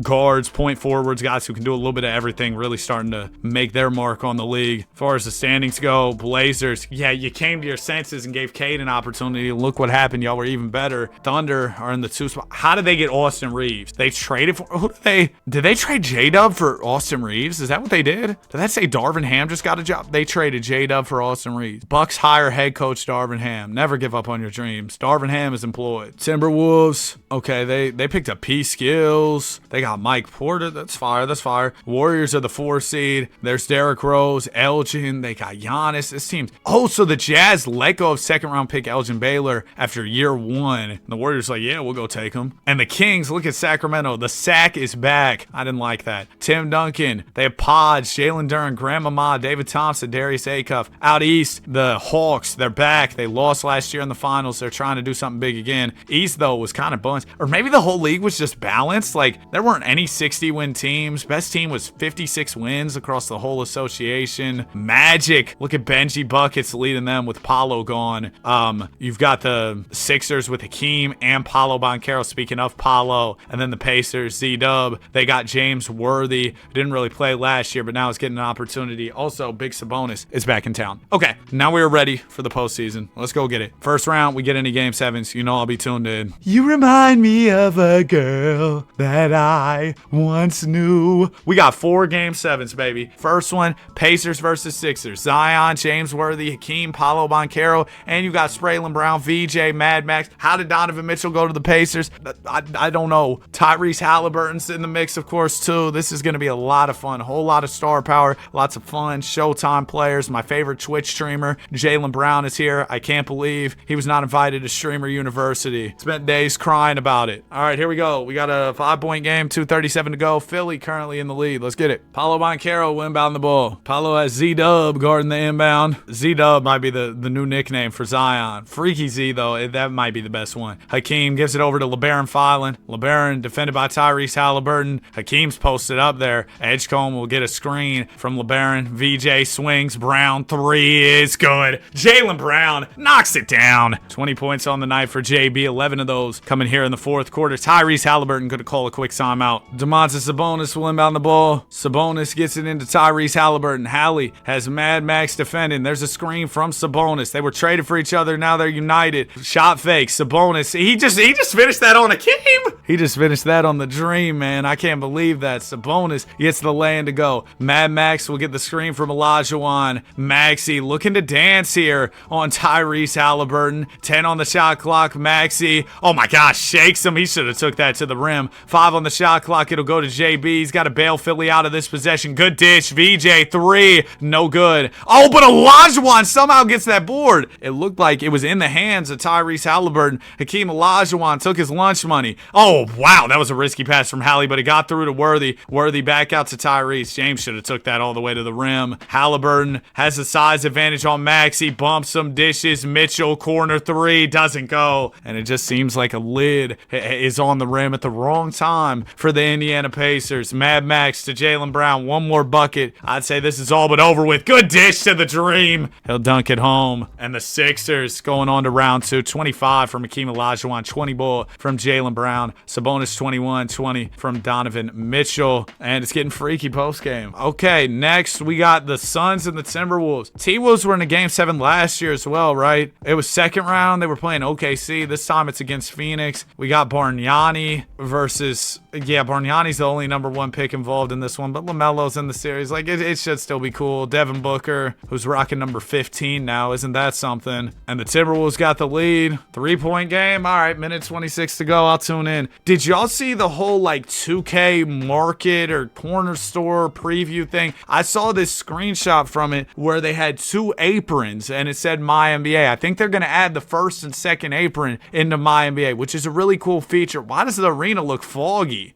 guards, point forwards, guys who can do a little bit of everything, really starting to make their mark on the league. As far as the standings go, Blazers, yeah, you came to your senses and gave Cade an opportunity. Look what happened. Y'all were even better. Thunder are in the 2 spot. How did they get Austin Reeves? They traded for, did they trade J-Dub for Austin Reeves? Is that what they did? Did that say Darvin Ham just got a job? They traded J-Dub for Austin Reeves. Bucks hire head coach Darvin Ham. Never give up on your dreams. Darvin Ham is employed. Timberwolves, okay, they picked up P Skills. They got Mike Porter. That's fire. That's fire. Warriors are the 4 seed. There's Derrick Rose, Elgin. They got Giannis. This team's. Oh, so the Jazz let go of second-round pick Elgin Baylor after year 1. And the Warriors like, yeah, we'll go take him. And the Kings, look at Sacramento. The sack is back. I didn't like that. Tim Duncan. They have Pods, Jalen Duren, Graham Ahmad, David Thompson, Darius Acuff. Out east, the Hawks. They're back. They lost last year in the finals. They're trying to do something big again. East, though, was kind of balanced. Or maybe the whole league was just balanced. Like, there weren't any 60-win teams. Best team was 56 wins across the whole association. Magic. Look at Benji Buckets leading them with Paolo gone. You've got the Sixers with Hakeem and Paolo Banchero, speaking of Paolo. And then the Pacers, Z-Dub. They got James Worthy. Didn't really play last year, but now he's getting an opportunity. Also, Big Sabonis is back in town. Okay, now we are ready for the postseason. Let's go get it. First round, we get into Game 7s. You know I'll be tuned in. You remind me of a girl that I once knew. We got 4 Game 7s, baby. First one, Pacers versus Sixers. Zion, James Worthy, Hakeem, Paolo Banchero, and you got Spraylon Brown, VJ, Mad Max. How did Donovan Mitchell go to the Pacers? I don't know. Tyrese Halliburton's in the mix, of course, too. This is going to be a lot of fun. A whole lot of star power. Lots of fun. Showtime players. My favorite Twitch streamer, Jaylen Brown, is here. I can't believe he was not invited to Streamer University. Spent days crying about it. All right, here we go. We got a 5-point game, 2:37 to go. Philly currently in the lead. Let's get it. Paolo Banchero will inbound the ball. Paolo has Z-Dub guarding the inbound. Z-Dub might be the new nickname for Zion. Freaky Z, though. That might be the best one. Hakeem gives it over to LeBaron Filan. LeBaron defended by Tyrese Halliburton. Hakeem's posted up there. Edgecombe will get a screen from LeBaron. VJ swings. Brown 3 is good. Jaylen Brown knocks it down. 20 points on the night for JB. 11 of those coming here in the fourth quarter. Tyrese Halliburton going to call a quick timeout. Domantas Sabonis will inbound the ball. Sabonis gets it into Tyrese Halliburton. Hallie has Mad Max defending. There's a screen from Sabonis. They were traded for each other. Now they're united. Shot fake. Sabonis. He just finished that on a game. He just finished that on the dream, man. I can't believe that. Sabonis gets the lane to go. Mad Max will get the screen from Olajuwon. Maxey looking to dance here on Tyrese Halliburton. 10 on the shot clock. Maxey, oh my gosh, shakes him. He should have took that to the rim. 5 on the shot clock. It'll go to JB. He's got to bail Philly out of this possession. Good dish. VJ 3. No good. Oh, but Olajuwon somehow gets that board. It looked like it was in the hands of Tyrese Halliburton. Hakeem Olajuwon took his lunch money. Oh, wow. That was a risky pass from Hallie, but it got through to Worthy. Worthy back out to Tyrese. James should have took that all the way to the rim. Halliburton has the size advantage on Maxey. Bumps some dishes. Mitchell, corner 3. Doesn't go. And it just seems like a lid is on the rim at the wrong time for the Indiana Pacers. Mad Max to Jaylen Brown. One more bucket. I'd say this is all but over with. Good dish to the dream. He'll dunk it home. And the Sixers going on to round 2. 25 from Hakeem Olajuwon. 20 ball from Jaylen Brown. Sabonis 21. 20 from Donovan Mitchell. And it's getting freaky post game. Okay, next we got the Suns and the Timberwolves. T-Wolves were in a Game 7 last year as well, right? It was second round. They were playing OKC. This time it's against Phoenix. We got Bargnani versus... Yeah, Bargnani's the only #1 pick involved in this one, but LaMelo's in the series. Like, it should still be cool. Devin Booker, who's rocking number 15 now. Isn't that something? And the Timberwolves got the lead. 3-point game. All right, minute 26 to go. I'll tune in. Did y'all see the whole, like, 2K market or corner store preview thing? I saw this screenshot from it where they had 2 aprons, and it said MyNBA. I think they're going to add the first and second apron into MyNBA, which is a really cool feature. Why does the arena look foggy?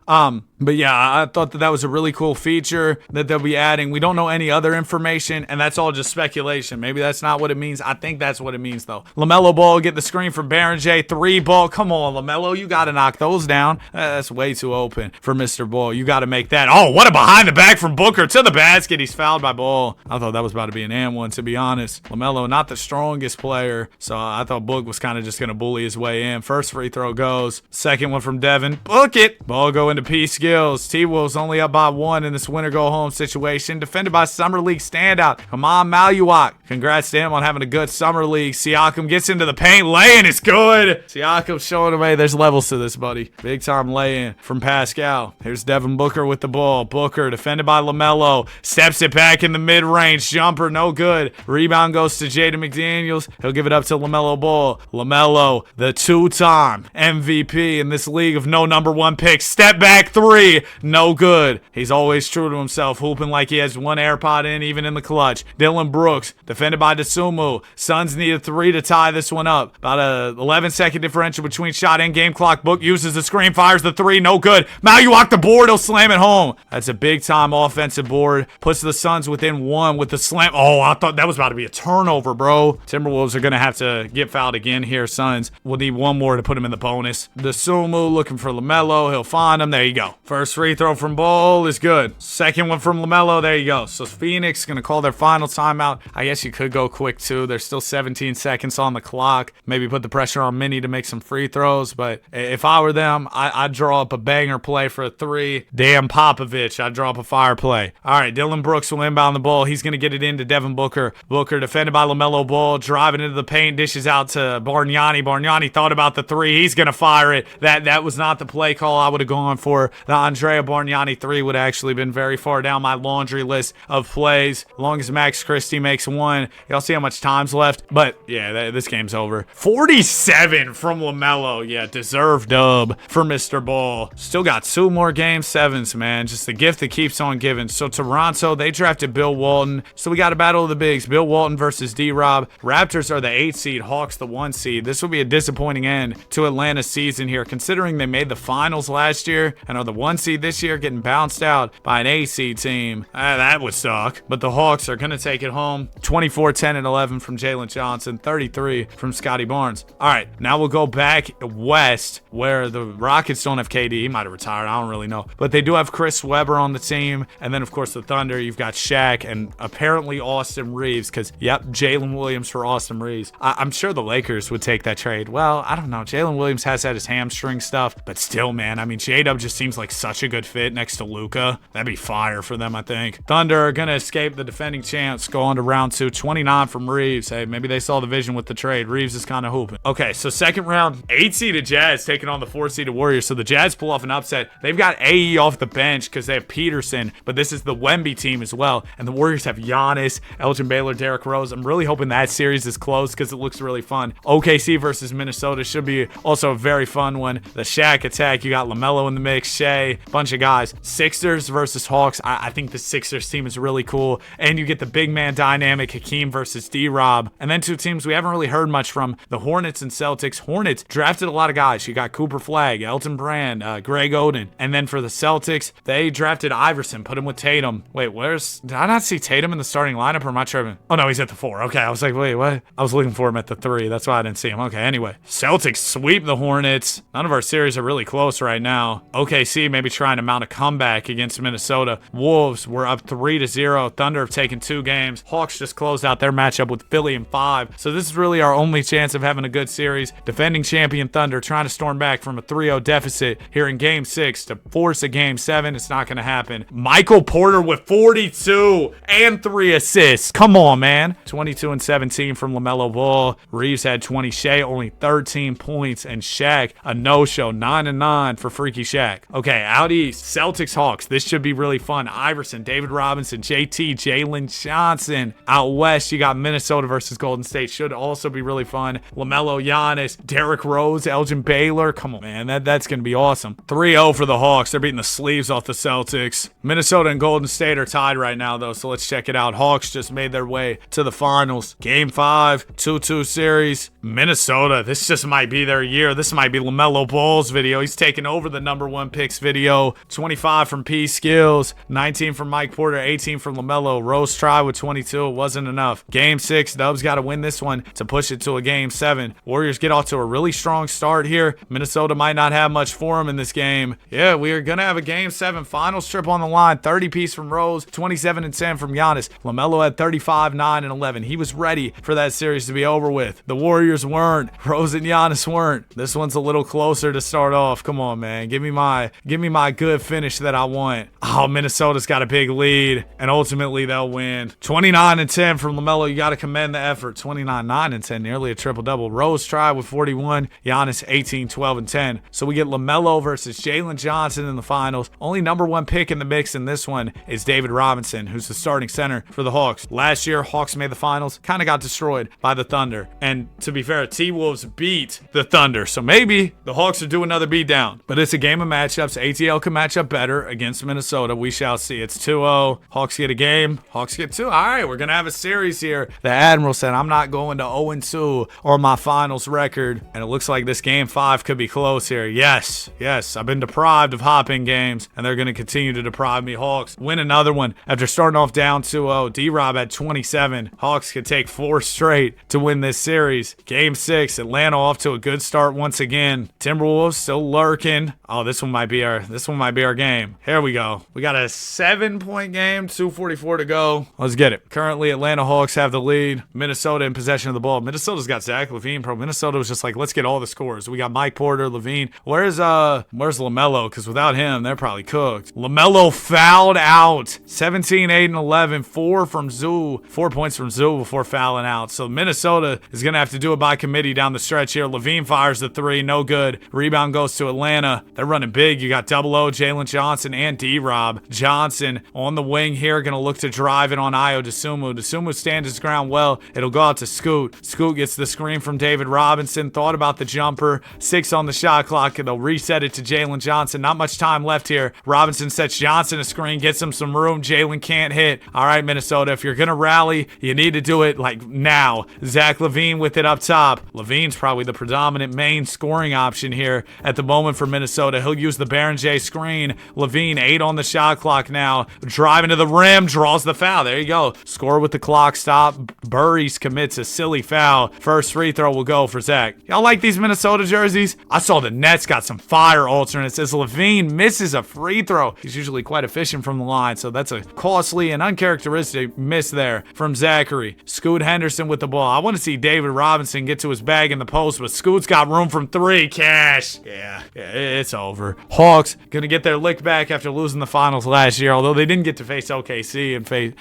But yeah, I thought that was a really cool feature that they'll be adding. We don't know any other information, and that's all just speculation. Maybe that's not what it means. I think that's what it means, though. LaMelo Ball get the screen for Baron J. 3 ball. Come on, LaMelo. You got to knock those down. That's way too open for Mr. Ball. You got to make that. Oh, what a behind the back from Booker to the basket. He's fouled by Ball. I thought that was about to be an and one, to be honest. LaMelo, not the strongest player, so I thought Book was kind of just going to bully his way in. First free throw goes. Second one from Devin. Book it. Ball go into P Skills. T-Wolves only up by 1 in this winner-go-home situation. Defended by Summer League standout Kaman Maluak. Congrats to him on having a good Summer League. Siakam gets into the paint. Laying is good. Siakam showing him, hey, there's levels to this, buddy. Big-time lay-in from Pascal. Here's Devin Booker with the ball. Booker defended by LaMelo. Steps it back in the mid-range. Jumper, no good. Rebound goes to Jaden McDaniels. He'll give it up to LaMelo Ball. LaMelo, the 2-time MVP. be in this league of no number one picks. Step back three, no good. He's always true to himself, hooping like he has one AirPod in, even in the clutch. Dylan Brooks, defended by DeSumo. Suns need a three to tie this one up. About a 11-second differential between shot and game clock. Book uses the screen, fires the three, no good. Maluak the board, he'll slam it home. That's a big-time offensive board. Puts the Suns within one with the slam. Oh, I thought that was about to be a turnover, bro. Timberwolves are going to have to get fouled again here, Suns. We'll need one more to put him in the bonus. DeSumo looking for LaMelo. He'll find him. There you go. First free throw from Ball is good. Second one from LaMelo. There you go. So Phoenix going to call their final timeout. I guess you could go quick, too. There's still 17 seconds on the clock. Maybe put the pressure on Minnie to make some free throws. But if I were them, I'd draw up a banger play for a three. Damn Popovich. I'd draw up a fire play. All right, Dylan Brooks will inbound the ball. He's going to get it into Devin Booker. Booker defended by LaMelo Ball. Driving into the paint. Dishes out to Bargnani. Bargnani thought about the three. He's going to fire it. That was not the play call I would have gone for. The Andrea Bargnani three would have actually been very far down my laundry list of plays. As long as Max Christie makes one. Y'all see how much time's left? But yeah, this game's over. 47 from LaMelo. Yeah, deserved dub for Mr. Ball. Still got two more game sevens, man. Just the gift that keeps on giving. So Toronto, they drafted Bill Walton. So we got a battle of the bigs. Bill Walton versus D-Rob. Raptors are the 8 seed. Hawks the 1 seed. This will be a disappointing end to Atlanta's season here, considering they made the finals last year and are the 1 seed this year, getting bounced out by an 8 seed team. That would suck. But the Hawks are going to take it home. 24, 10, and 11 from Jalen Johnson. 33 from Scotty Barnes. All right, now we'll go back west where the Rockets don't have KD. He might have retired. I don't really know. But they do have Chris Webber on the team. And then, of course, the Thunder, you've got Shaq and apparently Austin Reeves because, yep, Jalen Williams for Austin Reeves. I'm sure the Lakers would take that trade. Well, I don't know. Jalen Williams has had his hamstring stuff, but still, man. I mean, J-Dub just seems like such a good fit next to Luka. That'd be fire for them, I think. Thunder are going to escape the defending champs, go on to round 2. 29 from Reeves. Hey, maybe they saw the vision with the trade. Reeves is kind of hooping. Okay, so second round, 8-seeded Jazz taking on the 4-seeded Warriors. So the Jazz pull off an upset. They've got AE off the bench because they have Peterson, but this is the Wemby team as well. And the Warriors have Giannis, Elgin Baylor, Derrick Rose. I'm really hoping that series is close because it looks really fun. OKC versus Minnesota should be also a very fun one. The Shaq attack, you got LaMelo in the mix, Shea, bunch of guys. Sixers versus Hawks. I think the Sixers team is really cool. And you get the big man dynamic, Hakeem versus D-Rob. And then two teams we haven't really heard much from, the Hornets and Celtics. Hornets drafted a lot of guys. You got Cooper Flagg, Elton Brand, Greg Oden. And then for the Celtics, they drafted Iverson, put him with Tatum. Wait, did I not see Tatum in the starting lineup or am I tripping? Oh no, he's at the 4. Okay, I was like, wait, what? I was looking for him at the 3. That's why I didn't see him. Okay, anyway. Celtics sweep the Hornets. None of our series are really close right now. OKC maybe trying to mount a comeback against Minnesota. Wolves were up 3-0. Thunder have taken 2 games. Hawks just closed out their matchup with Philly in 5. So this is really our only chance of having a good series. Defending champion Thunder trying to storm back from a 3-0 deficit here in game 6 to force a game 7. It's not going to happen. Michael Porter with 42 and 3 assists. Come on, man. 22 and 17 from LaMelo Ball. Reeves had 20. Shea only 13 points. And Shaq, a no-show. 9-9 for Freaky Shaq. Okay, out east, Celtics Hawks. This should be really fun. Iverson, David Robinson, JT, Jalen Johnson. Out west, you got Minnesota versus Golden State. Should also be really fun. LaMelo, Giannis, Derrick Rose, Elgin Baylor. Come on, man. That's going to be awesome. 3-0 for the Hawks. They're beating the sleeves off the Celtics. Minnesota and Golden State are tied right now, though, so let's check it out. Hawks just made their way to the finals. Game 5, 2-2 series. Minnesota, this just might be their year. This might be LaMelo Ball's video. He's taking over the number 1 picks video. 25 from P. Skills, 19 from Mike Porter, 18 from LaMelo. Rose tried with 22. It wasn't enough. Game 6, Dubs got to win this one to push it to a game 7. Warriors get off to a really strong start here. Minnesota might not have much for them in this game. Yeah, we are going to have a game 7 finals trip on the line. 30 piece from Rose, 27 and 10 from Giannis. LaMelo had 35, 9, and 11. He was ready for that series to be over with. The Warriors weren't. Rose and Giannis weren't. This one's a little closer to start off. Come on, man. Give me my good finish that I want. Oh, Minnesota's got a big lead, and ultimately they'll win. 29 and 10 from LaMelo. You got to commend the effort. 29, 9, and 10, nearly a triple-double. Rose tried with 41. Giannis 18, 12, and 10. So we get LaMelo versus Jalen Johnson in the finals. Only number 1 pick in the mix in this one is David Robinson, who's the starting center for the Hawks. Last year, Hawks made the finals, kind of got destroyed by the Thunder. And to be fair, T-Wolves beat the Thunder. So maybe maybe the Hawks are due another beatdown. But it's a game of matchups. ATL can match up better against Minnesota. We shall see. It's 2-0. Hawks get a game. Hawks get 2. All right, we're going to have a series here. The Admiral said, I'm not going to 0-2 on my finals record. And it looks like this game 5 could be close here. Yes. I've been deprived of hop-in games, and they're going to continue to deprive me. Hawks win another one after starting off down 2-0. D-Rob at 27. Hawks could take 4 straight to win this series. Game 6, Atlanta off to a good start once again. Timberwolves still lurking. Oh, this one might be our game. Here we go. We got a 7-point game, 2:44 to go. Let's get it. Currently, Atlanta Hawks have the lead. Minnesota in possession of the ball. Minnesota's got Zach LaVine, bro. Minnesota was just like, let's get all the scores. We got Mike Porter, LaVine. Where's LaMelo? Because without him, they're probably cooked. LaMelo fouled out. 17, 8, and 11. 4 from Zoo. 4 points from Zoo before fouling out. So Minnesota is going to have to do it by committee down the stretch here. LaVine fires the 3. No good. Rebound goes to Atlanta. They're running big. You got Double O, Jalen Johnson, and D-Rob. Johnson on the wing here. Going to look to drive it on Ayo Dosunmu. Dosunmu stands his ground well. It'll go out to Scoot. Scoot gets the screen from David Robinson. Thought about the jumper. 6 on the shot clock. And they'll reset it to Jalen Johnson. Not much time left here. Robinson sets Johnson a screen. Gets him some room. Jalen can't hit. All right, Minnesota. If you're going to rally, you need to do it like now. Zach LaVine with it up top. LaVine's probably the predominant main scoring option here at the moment for Minnesota. He'll use the Baron J screen. LaVine 8 on the shot clock now. Driving to the rim. Draws the foul. There you go. Score with the clock stop. Burries commits a silly foul. First free throw will go for Zach. Y'all like these Minnesota jerseys? I saw the Nets got some fire alternates as LaVine misses a free throw. He's usually quite efficient from the line, so that's a costly and uncharacteristic miss there from Zachary. Scoot Henderson with the ball. I want to see David Robinson get to his bag in the post, but Scoot's got room from 3. Cash. Yeah, it's over. Hawks gonna get their lick back after losing the finals last year, although they didn't get to face OKC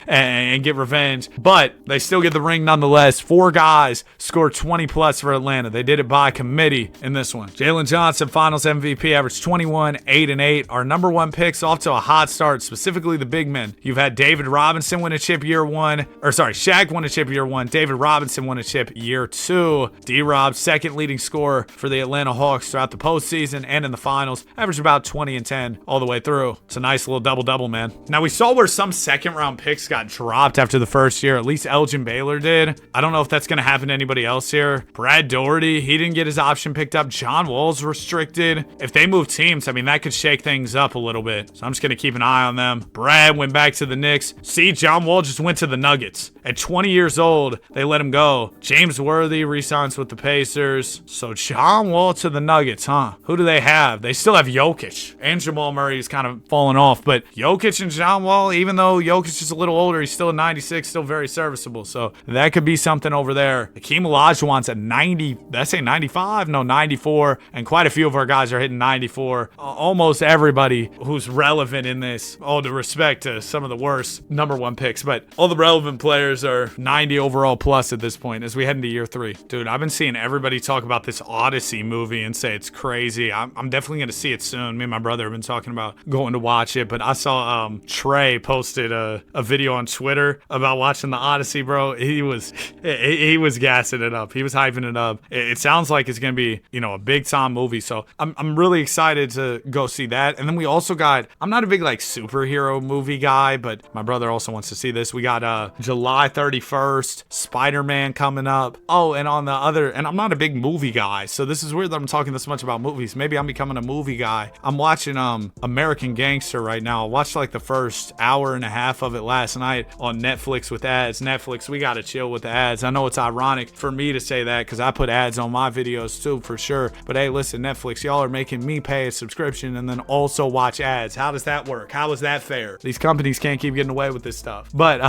and get revenge, but they still get the ring nonetheless. 4 guys scored 20 plus for Atlanta. They did it by committee in this one. Jalen Johnson, finals MVP, averaged 21, 8, and 8. Our number 1 picks off to a hot start, specifically the big men. You've had David Robinson win a chip year 1, Shaq won a chip year 1. David Robinson won a chip year 2. D-Rob, second leading scorer for the Atlanta Hawks throughout the postseason and in the finals, averaged about 20 and 10 all the way through. It's a nice little double-double, man. Now, we saw where some second-round picks got dropped after the first year. At least Elgin Baylor did. I don't know if that's going to happen to anybody else here. Brad Doherty, he didn't get his option picked up. John Wall's restricted. If they move teams, I mean, that could shake things up a little bit. So I'm just going to keep an eye on them. Brad went back to the Knicks. See, John Wall just went to the Nuggets. At 20 years old, they let him go. James Worthy re-signs with the Pacers. So John Wall to the Nuggets, huh? Who do they have? They still have Jokic. And Jamal Murray is kind of falling off. But Jokic and John Wall, even though Jokic is a little older, he's still a 96, still very serviceable. So that could be something over there. Hakeem Olajuwon's at 90. Did I say 95? No, 94. And quite a few of our guys are hitting 94. Almost everybody who's relevant in this, all due respect to some of the worst number 1 picks, but all the relevant players are 90 overall plus at this point as we head into year 3. Dude, I've been seeing everybody talk about this Odyssey movie and say it's crazy. I'm definitely going to see it soon. Me and my brother have been talking about going to watch it, but I saw Trey posted a video on Twitter about watching the Odyssey, bro. He was gassing it up. He was hyping it up. It sounds like it's going to be, a big time movie. So I'm really excited to go see that. And then we also got, I'm not a big like superhero movie guy, but my brother also wants to see this. We got July 31st, Spider-Man coming up. Oh, and on the other, and I'm not a big movie guy, so this is weird that I'm talking this much about movies. Maybe I'm becoming a movie guy. I'm watching American Gangster right now. I watched like the first hour and a half of it last night on Netflix with ads. Netflix, we gotta chill with the ads. I know it's ironic for me to say that because I put ads on my videos too, for sure. But hey, listen, Netflix, y'all are making me pay a subscription and then also watch ads. How does that work? How is that fair? These companies can't keep getting away with this stuff. But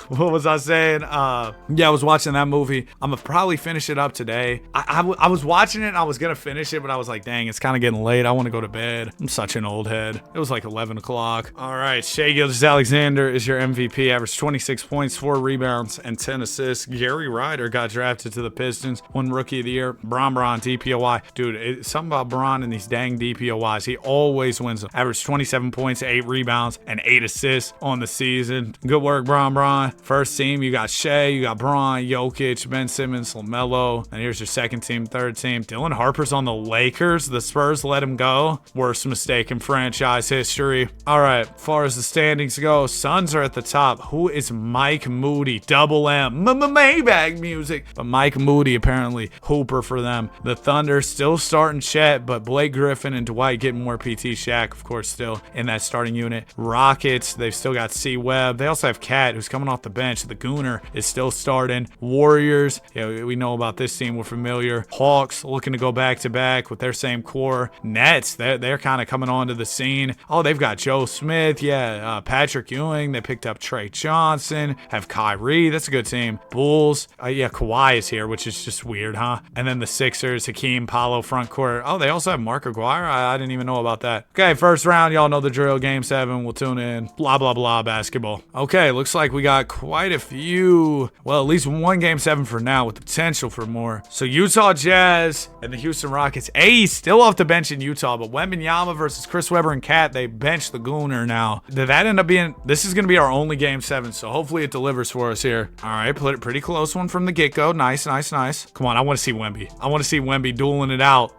what was I saying? Yeah, I was watching that movie. I'm gonna probably finish it up today. I was watching it and I was gonna finish it, but I was like, dang, it's kind of getting late. I want to go to bed. I'm such an old head. It was like 11 o'clock. All right, Shai Gilgeous-Alexander is your MVP. Averaged 26 points, 4 rebounds, and 10 assists. Gary Ryder got drafted to the Pistons. Won Rookie of the Year. Bron DPOY. Dude, it's something about Bron and these dang DPOYs. He always wins them. Averaged 27 points, 8 rebounds, and 8 assists on the season. Good work, Bron. First team, you got Shai, you got Bron, Jokic, Ben Simmons, LaMelo. And here's your second team, third team. Dylan Harper's on the Lakers. The Spurs let him go. Worst mistake in franchise history. All right, as far as the standings go, Suns are at the top. Who is Mike Moody? Double M. Maybach music. But Mike Moody, apparently, hooper for them. The Thunder still starting Chet, but Blake Griffin and Dwight getting more PT. Shaq, of course, still in that starting unit. Rockets, they've still got C. Webb. They also have Cat, who's coming off the bench. The Gooner is still starting. Warriors, yeah, we know about this team. We're familiar. Hawks looking to go back-to-back with their same core. Nets, they're kind of coming onto the scene. Oh, they've got Joe Smith. Yeah, Patrick Ewing. They picked up Trey Johnson. Have Kyrie. That's a good team. Bulls. Yeah, Kawhi is here, which is just weird, huh? And then the Sixers, Hakeem, Paolo, front court. Oh, they also have Mark Aguirre. I didn't even know about that. Okay, first round. Y'all know the drill. Game 7. We'll tune in. Blah, blah, blah. Basketball. Okay, looks like we got quite a few. Well, at least one Game 7 for now with the potential for more. So Utah Jazz and the Houston Rockets. He's still off the bench in Utah, but Wembanyama versus Chris Webber and Cat, they benched the Gooner now. Did that end up being... This is going to be our only Game 7, so hopefully it delivers for us here. All right, put it pretty close one from the get-go. Nice, nice, nice. Come on, I want to see Wemby. I want to see Wemby dueling it out.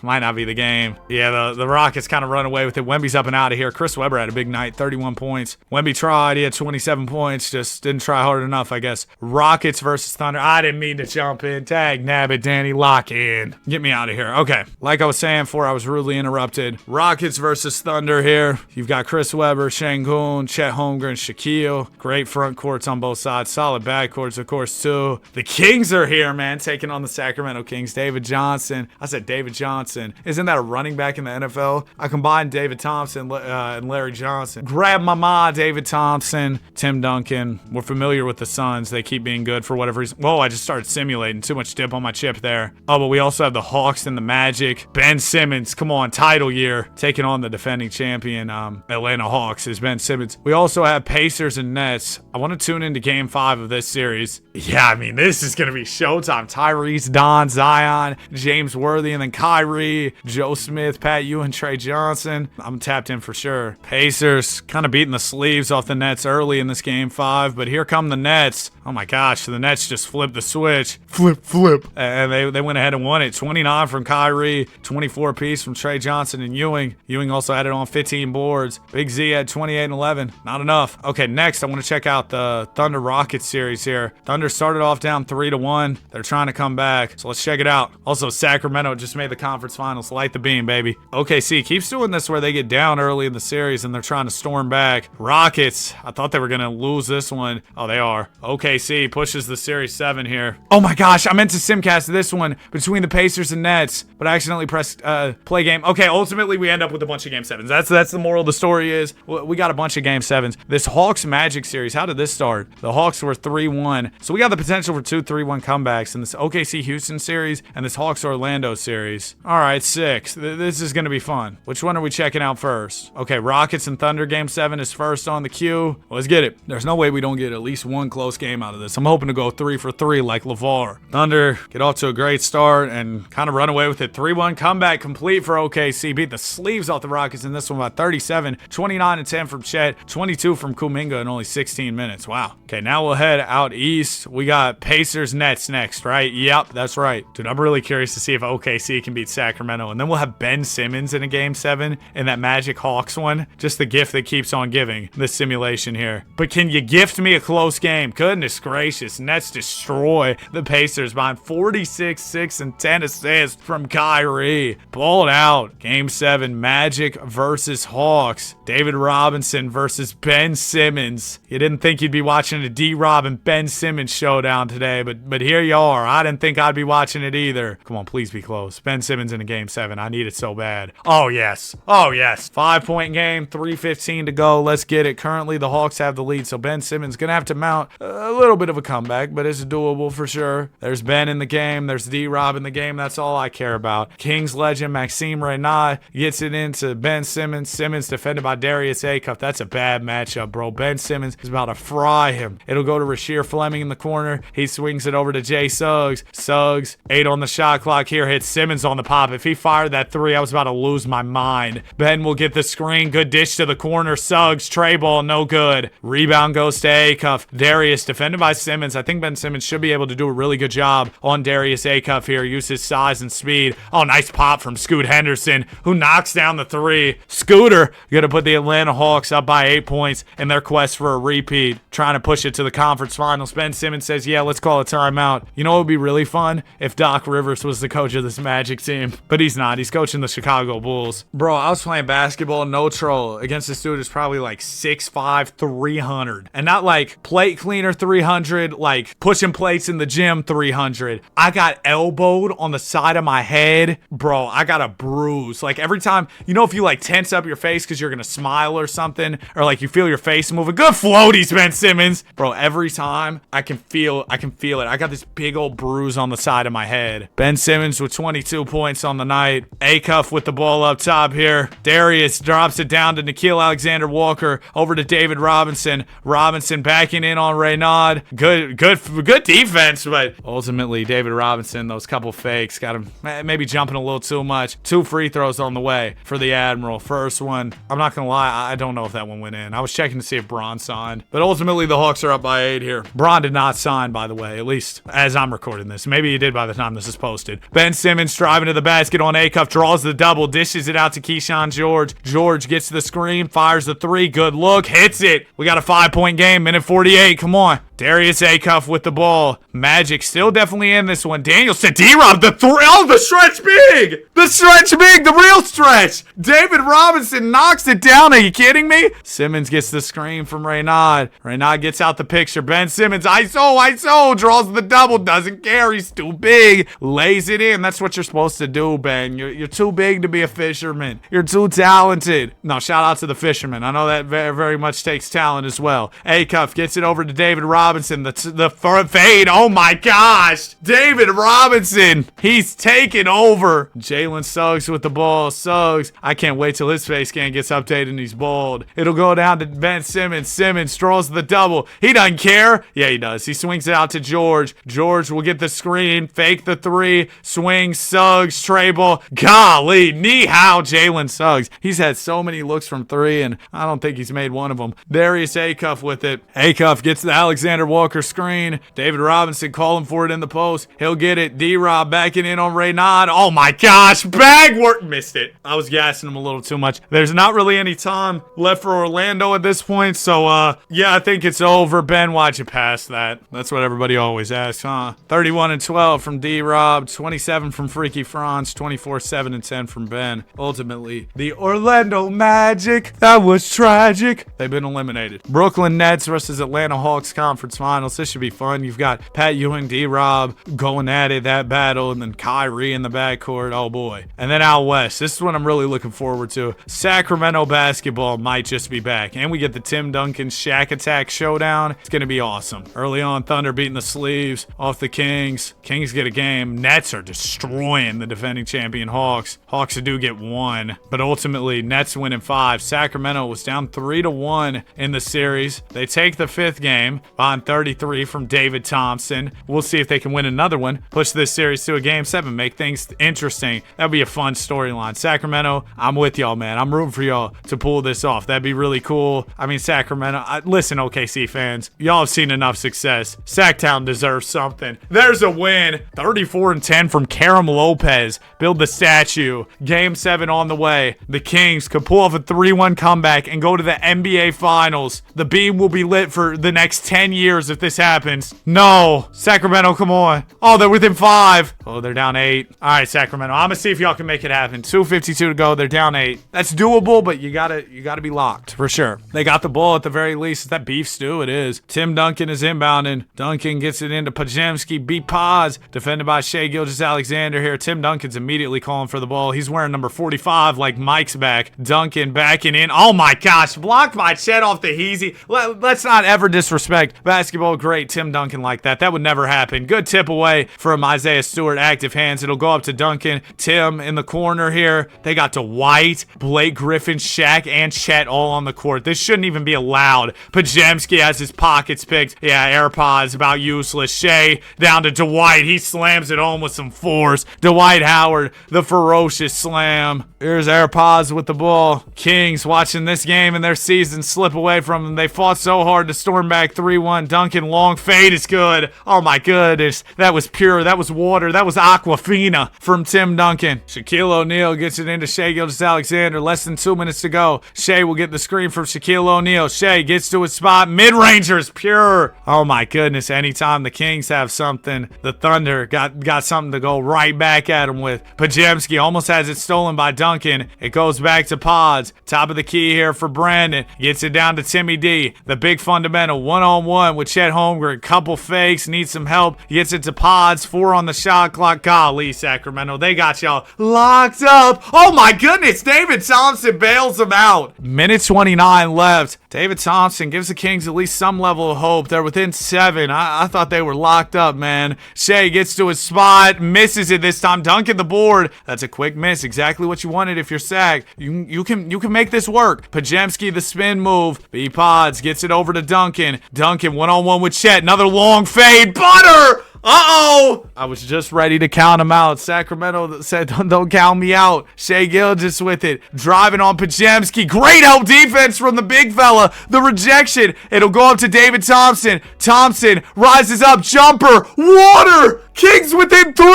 Might not be the game. Yeah, the Rockets kind of run away with it. Wemby's up and out of here. Chris Webber had a big night, 31 points. Wemby tried. He had 27 points. Just didn't try hard enough, I guess. Rockets versus Thunder. I didn't mean to jump in. Tag, nab it, Danny. Lock in. Get me out of here. Okay. Like I was saying before, I was rudely interrupted. Rockets versus Thunder here. You've got Chris Webber, Şengün, Chet Holmgren, Shaquille. Great front courts on both sides. Solid back courts, of course, too. The Kings are here, man, taking on the Sacramento Kings. David Johnson. I said David Johnson. Isn't that a running back in the NFL? I combined David Thompson and Larry Johnson. Grab my ma, David Thompson. Tim Duncan. We're familiar with the Suns. They keep being good for whatever reason. Whoa, I just started simulating. Too much dip on my chip there. Oh, but we also have the Hawks and the Magic. Ben Simmons, come on, title year. Taking on the defending champion Atlanta Hawks is Ben Simmons. We also have Pacers and Nets. I want to tune into Game 5 of this series. Yeah, I mean, this is going to be showtime. Tyrese, Don, Zion, James Worthy, and then Kyrie, Joe Smith, Pat Ewing, Trey Johnson. I'm tapped in for sure. Pacers kind of beating the sleeves off the Nets early in this Game 5, but here come the Nets. Oh my gosh, the Nets just flipped the switch. Flip. And they went ahead and won it. 29 from Kyrie, 24 apiece from Trey Johnson and Ewing. Ewing also had it on 15 boards. Big Z had 28 and 11. Not enough. Okay, next I want to check out the Thunder Rockets series here. Thunder started off down 3-1. They're trying to come back, so let's check it out. Also, Sacramento just made the conference finals. Light the beam, baby. OKC keeps doing this where they get down early in the series and they're trying to storm back. Rockets, I thought they were going to lose this one. Oh, they are. OKC pushes the series 7 here. Oh my gosh, I meant to simcast this one between the Pacers and Nets, but I accidentally pressed play game. Okay, ultimately we end up with a bunch of Game 7s. That's the moral of the story is we got a bunch of Game 7s. This Hawks Magic series, how did this start? The Hawks were 3-1. So we got the potential for 2 3-1 comebacks in this OKC Houston series and this Hawks Orlando series. All right, 6. This is going to be fun. Which one are we checking out first? Okay, Rockets and Thunder Game 7 is first on the queue. Let's get it. There's no way we don't get at least one close game out of this. I'm hoping to go 3 for 3 like LeVar. Thunder get off to a great start and kind of run away with it. 3-1 comeback complete for OKC. Beat the sleeves off the Rockets in this one by 37. 29 and 10 from Chet. 22 from Kuminga in only 16 minutes. Wow. Okay, now we'll head out east. We got Pacers Nets next, right? Yep, that's right. Dude, I'm really curious to see if OKC can beat Sacramento. And then we'll have Ben Simmons in a Game 7 in that Magic Hawks one. Just the gift that keeps on giving, this simulation here. But can you gift me a close game? Goodness gracious. Nets destroy the Pacers behind 46, 6, and 10 assists from Kyrie. Balled out. Game 7, Magic versus Hawks. David Robinson versus Ben Simmons. You didn't think you'd be watching a D-Rob and Ben Simmons showdown today, but here you are. I didn't think I'd be watching it either. Come on, please be close. Ben Simmons in a Game 7. I need it so bad. Oh, yes. Oh, yes. 5-point game, 3:15 to go. Let's get it. Currently, the Hawks have the lead, so Ben Simmons going to have to mount a little bit of a comeback, but it's doable for sure. There's Ben in the game. There's D-Rob in the game. That's all I care about. Kings legend Maxime Reynad gets it into Ben Simmons. Simmons defended by Darius Acuff. That's a bad matchup, bro. Ben Simmons is about to fry him. It'll go to Rasheer Fleming in the corner. He swings it over to Jay Suggs. Suggs, 8 on the shot clock here. Hits Simmons on the pop. If he fired that 3, I was about to lose my mind. Ben will get the screen. Good dish to the corner. Suggs, tray ball, no good. Rebound goes to Acuff. Darius defended by Simmons. I think Ben Simmons should be able to do a really good job on Darius Acuff here. Use his size and speed. Oh, nice pop from Scoot Henderson, who knocks down the three. Scooter gonna put the Atlanta Hawks up by 8 points in their quest for a repeat, trying to push it to the conference finals. Ben Simmons says, yeah, let's call a timeout. You know what would be really fun? If Doc Rivers was the coach of this Magic team. But he's not. He's coaching the Chicago Bulls. Bro, I was playing basketball, no troll, against this dude who's probably like 6'5", 300. And not like plate cleaner 300, like pushing plates in the gym 300. I got elbowed on the side of my head. Bro, I got a bruise. Like every time, you know, if you like tense up your face because you're going to smile or something, or like you feel your face moving. Good floaties, Ben Simmons. Bro, every time I can feel it. I got this big old bruise on the side of my head. Ben Simmons with 22 points on the night. Acuff with the ball up top here. Darius drops it down to Nickeil Alexander-Walker. Over to David Robinson. Robinson backing in on Reynaud. Good defense, but ultimately David Robinson, those couple fakes, got him maybe jumping a little too much. 2 free throws on the way for the Admiral. First one, I'm not gonna lie, I don't know if that one went in. I was checking to see if Bron signed, but ultimately the Hawks are up by 8 here. Bron did not sign, by the way, at least as I'm recording this. Maybe he did by the time this is posted. Ben Simmons driving to the basket on Acuff, draws the double, dishes it out to Keyshawn George. George gets the screen, fires the 3, good look, hits it. We got a 5-point game, minute 48, come on. Darius Acuff with the ball. Magic still definitely in this one. Danielson, D-Rob, the 3. Oh, the stretch big. The stretch big, the real stretch. David Robinson knocks it down. Are you kidding me? Simmons gets the screen from Reynaud. Reynaud gets out the picture. Ben Simmons, ISO, draws the double. Doesn't care. He's too big. Lays it in. That's what you're supposed to do, Ben. You're too big to be a fisherman. You're too talented. No, shout out to the fisherman. I know that very, very much takes talent as well. Acuff gets it over to David Robinson, the fade. Oh my gosh. David Robinson. He's taking over. Jalen Suggs with the ball. Suggs. I can't wait till his face scan gets updated and he's bald. It'll go down to Ben Simmons. Simmons draws the double. He doesn't care. Yeah, he does. He swings it out to George. George will get the screen. Fake the 3. Swing. Suggs. Tray ball. Golly. Knee-how Jalen Suggs. He's had so many looks from 3 and I don't think he's made one of them. Darius Acuff with it. Acuff gets the Alexander Walker screen. David Robinson calling for it in the post. He'll get it. D-Rob backing in on Reynaud. Oh my gosh. Bag work. Missed it. I was gassing him a little too much. There's not really any time left for Orlando at this point. So, yeah, I think it's over. Ben, why'd you pass that? That's what everybody always asks, huh? 31-12 from D-Rob. 27 from Freaky Franz. 24-7-10 from Ben. Ultimately, the Orlando Magic. That was tragic. They've been eliminated. Brooklyn Nets versus Atlanta Hawks conference finals. This should be fun. You've got Pat Ewing, D-Rob going at it, that battle, and then Kyrie in the backcourt. Oh boy. And then out west. This is what I'm really looking forward to. Sacramento basketball might just be back. And we get the Tim Duncan Shaq Attack showdown. It's going to be awesome. Early on, Thunder beating the sleeves off the Kings. Kings get a game. Nets are destroying the defending champion Hawks. Hawks do get 1, but ultimately Nets win in 5. Sacramento was down 3-1 in the series. They take the 5th game on 33 from David Thompson. We'll see if they can win another one. Push this series to a game 7. Make things interesting. That'd be a fun storyline. Sacramento, I'm with y'all, man. I'm rooting for y'all to pull this off. That'd be really cool. I mean, Sacramento, listen, OKC fans, y'all have seen enough success. Sacktown deserves something. There's a win. 34-10 from Karam Lopez. Build the statue. Game 7 on the way. The Kings could pull off a 3-1 comeback and go to the NBA Finals. The beam will be lit for the next 10 years if this happens. No. Sacramento, come on. Oh, they're within 5. Oh, they're down 8. All right, Sacramento. I'm going to see if y'all can make it happen. 2:52 to go. They're down 8. That's doable, but you gotta be locked for sure. They got the ball at the very least. Is that beef stew? It is. Tim Duncan is inbounding. Duncan gets it into Pajemski. Beat Paz. Defended by Shai Gilgeous-Alexander here. Tim Duncan's immediately calling for the ball. He's wearing number 45 like Mike's back. Duncan backing in. Oh my gosh. Blocked by Chet off the Heezy. Let's not ever disrespect basketball great Tim Duncan like that. That would never happen. Good tip away from Isaiah Stewart. Active hands. It'll go up to Duncan. Tim in the corner here. They got to White, Blake Griffin, Shaq, and Chet all on the court. This shouldn't even be allowed. Pajemski has his pockets picked. Yeah, AirPods about useless. Shea down to Dwight. He slams it home with some force. Dwight Howard, the ferocious slam. Here's AirPods with the ball. Kings watching this game and their season slip away from them. They fought so hard to storm back 3-1 one. Duncan, long fade is good. Oh my goodness. That was pure. That was water. That was Aquafina from Tim Duncan. Shaquille O'Neal gets it into Shai Gilgeous-Alexander. Less than 2 minutes to go. Shai will get the screen from Shaquille O'Neal. Shai gets to his spot. Mid-ranger's pure. Oh my goodness. Anytime the Kings have something, the Thunder got something to go right back at him with. Podziemski almost has it stolen by Duncan. It goes back to Pods. Top of the key here for Brandon. Gets it down to Timmy D. The big fundamental. One-on-one with Chet Holmgren. Couple fakes. Needs some help. Gets it to Pods. 4 on the shot clock. Golly, Sacramento. They got y'all locked up. Oh my goodness. David Thompson bails them out. Minute 29 left. David Thompson gives the Kings at least some level of hope. They're within 7. I thought they were locked up, man. Shai gets to his spot. Misses it this time. Duncan the board. That's a quick miss. Exactly what you wanted if you're sacked. You can make this work. Podziemski the spin move. B Pods gets it over to Duncan. Duncan one-on-one with Chet. Another long fade. Butter! Uh-oh! I was just ready to count him out. Sacramento said, don't count me out. Shai Gilgeous with it. Driving on Podziemski. Great help defense from the big fella. The rejection. It'll go up to David Thompson. Thompson rises up. Jumper. Water! Kings within 3!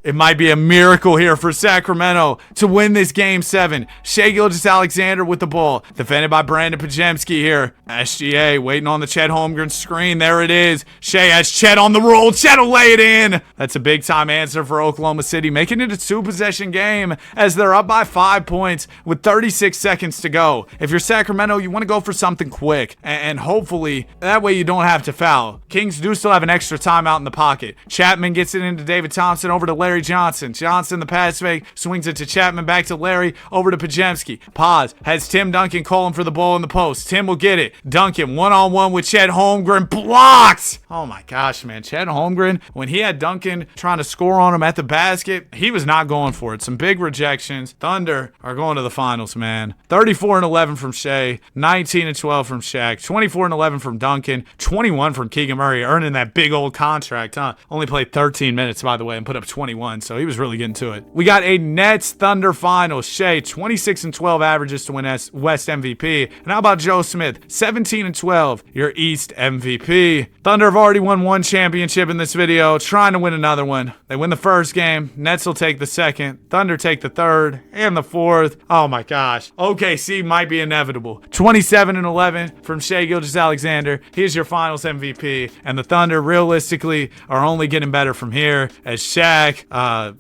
It might be a miracle here for Sacramento to win this game 7. Shai Gilgeous-Alexander with the ball. Defended by Brandon Podziemski here. SGA waiting on the Chet Holmgren screen. There it is. Shai has Chet on the roll. Chet will lay it in. That's a big time answer for Oklahoma City, making it a 2-possession game as they're up by 5 points with 36 seconds to go. If you're Sacramento, you want to go for something quick and hopefully that way you don't have to foul. Kings do still have an extra timeout in the pocket. Chapman gets it into David Thompson, over to Larry Johnson. Johnson, the pass fake, swings it to Chapman, back to Larry, over to Podziemski. Pause, has Tim Duncan calling for the ball in the post. Tim will get it. Duncan, one-on-one with Chet Holmgren, blocked! Oh my gosh, man. Chet Holmgren, when he had Duncan trying to score on him at the basket, he was not going for it. Some big rejections. Thunder are going to the finals, man. 34-11 from Shai, 19-12 from Shaq, 24-11 from Duncan, 21 from Keegan Murray, earning that big old contract, huh? Only played 13 minutes, by the way, and put up 21, so he was really getting to it. We got a Nets Thunder Finals. Shai, 26-12 averages to win West MVP. And how about Joe Smith? 17-12, your East MVP. Thunder have already won 1 championship in this video, trying to win another one. They win the first game. Nets will take the second. Thunder take the third and the fourth. Oh my gosh. OKC might be inevitable. 27-11 from Shai Gilgeous-Alexander. He's your finals MVP. And the Thunder realistically are only getting better from here as Shaq,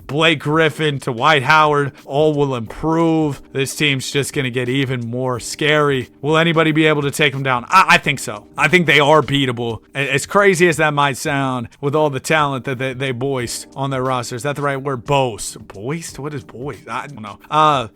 Blake Griffin to Dwight Howard all will improve. This team's just going to get even more scary. Will anybody be able to take them down? I think so. I think they are beatable. As crazy as that might sound with all the talent that they boast on their roster. Is that the right word? Boast. Boast? What is boast? I don't know.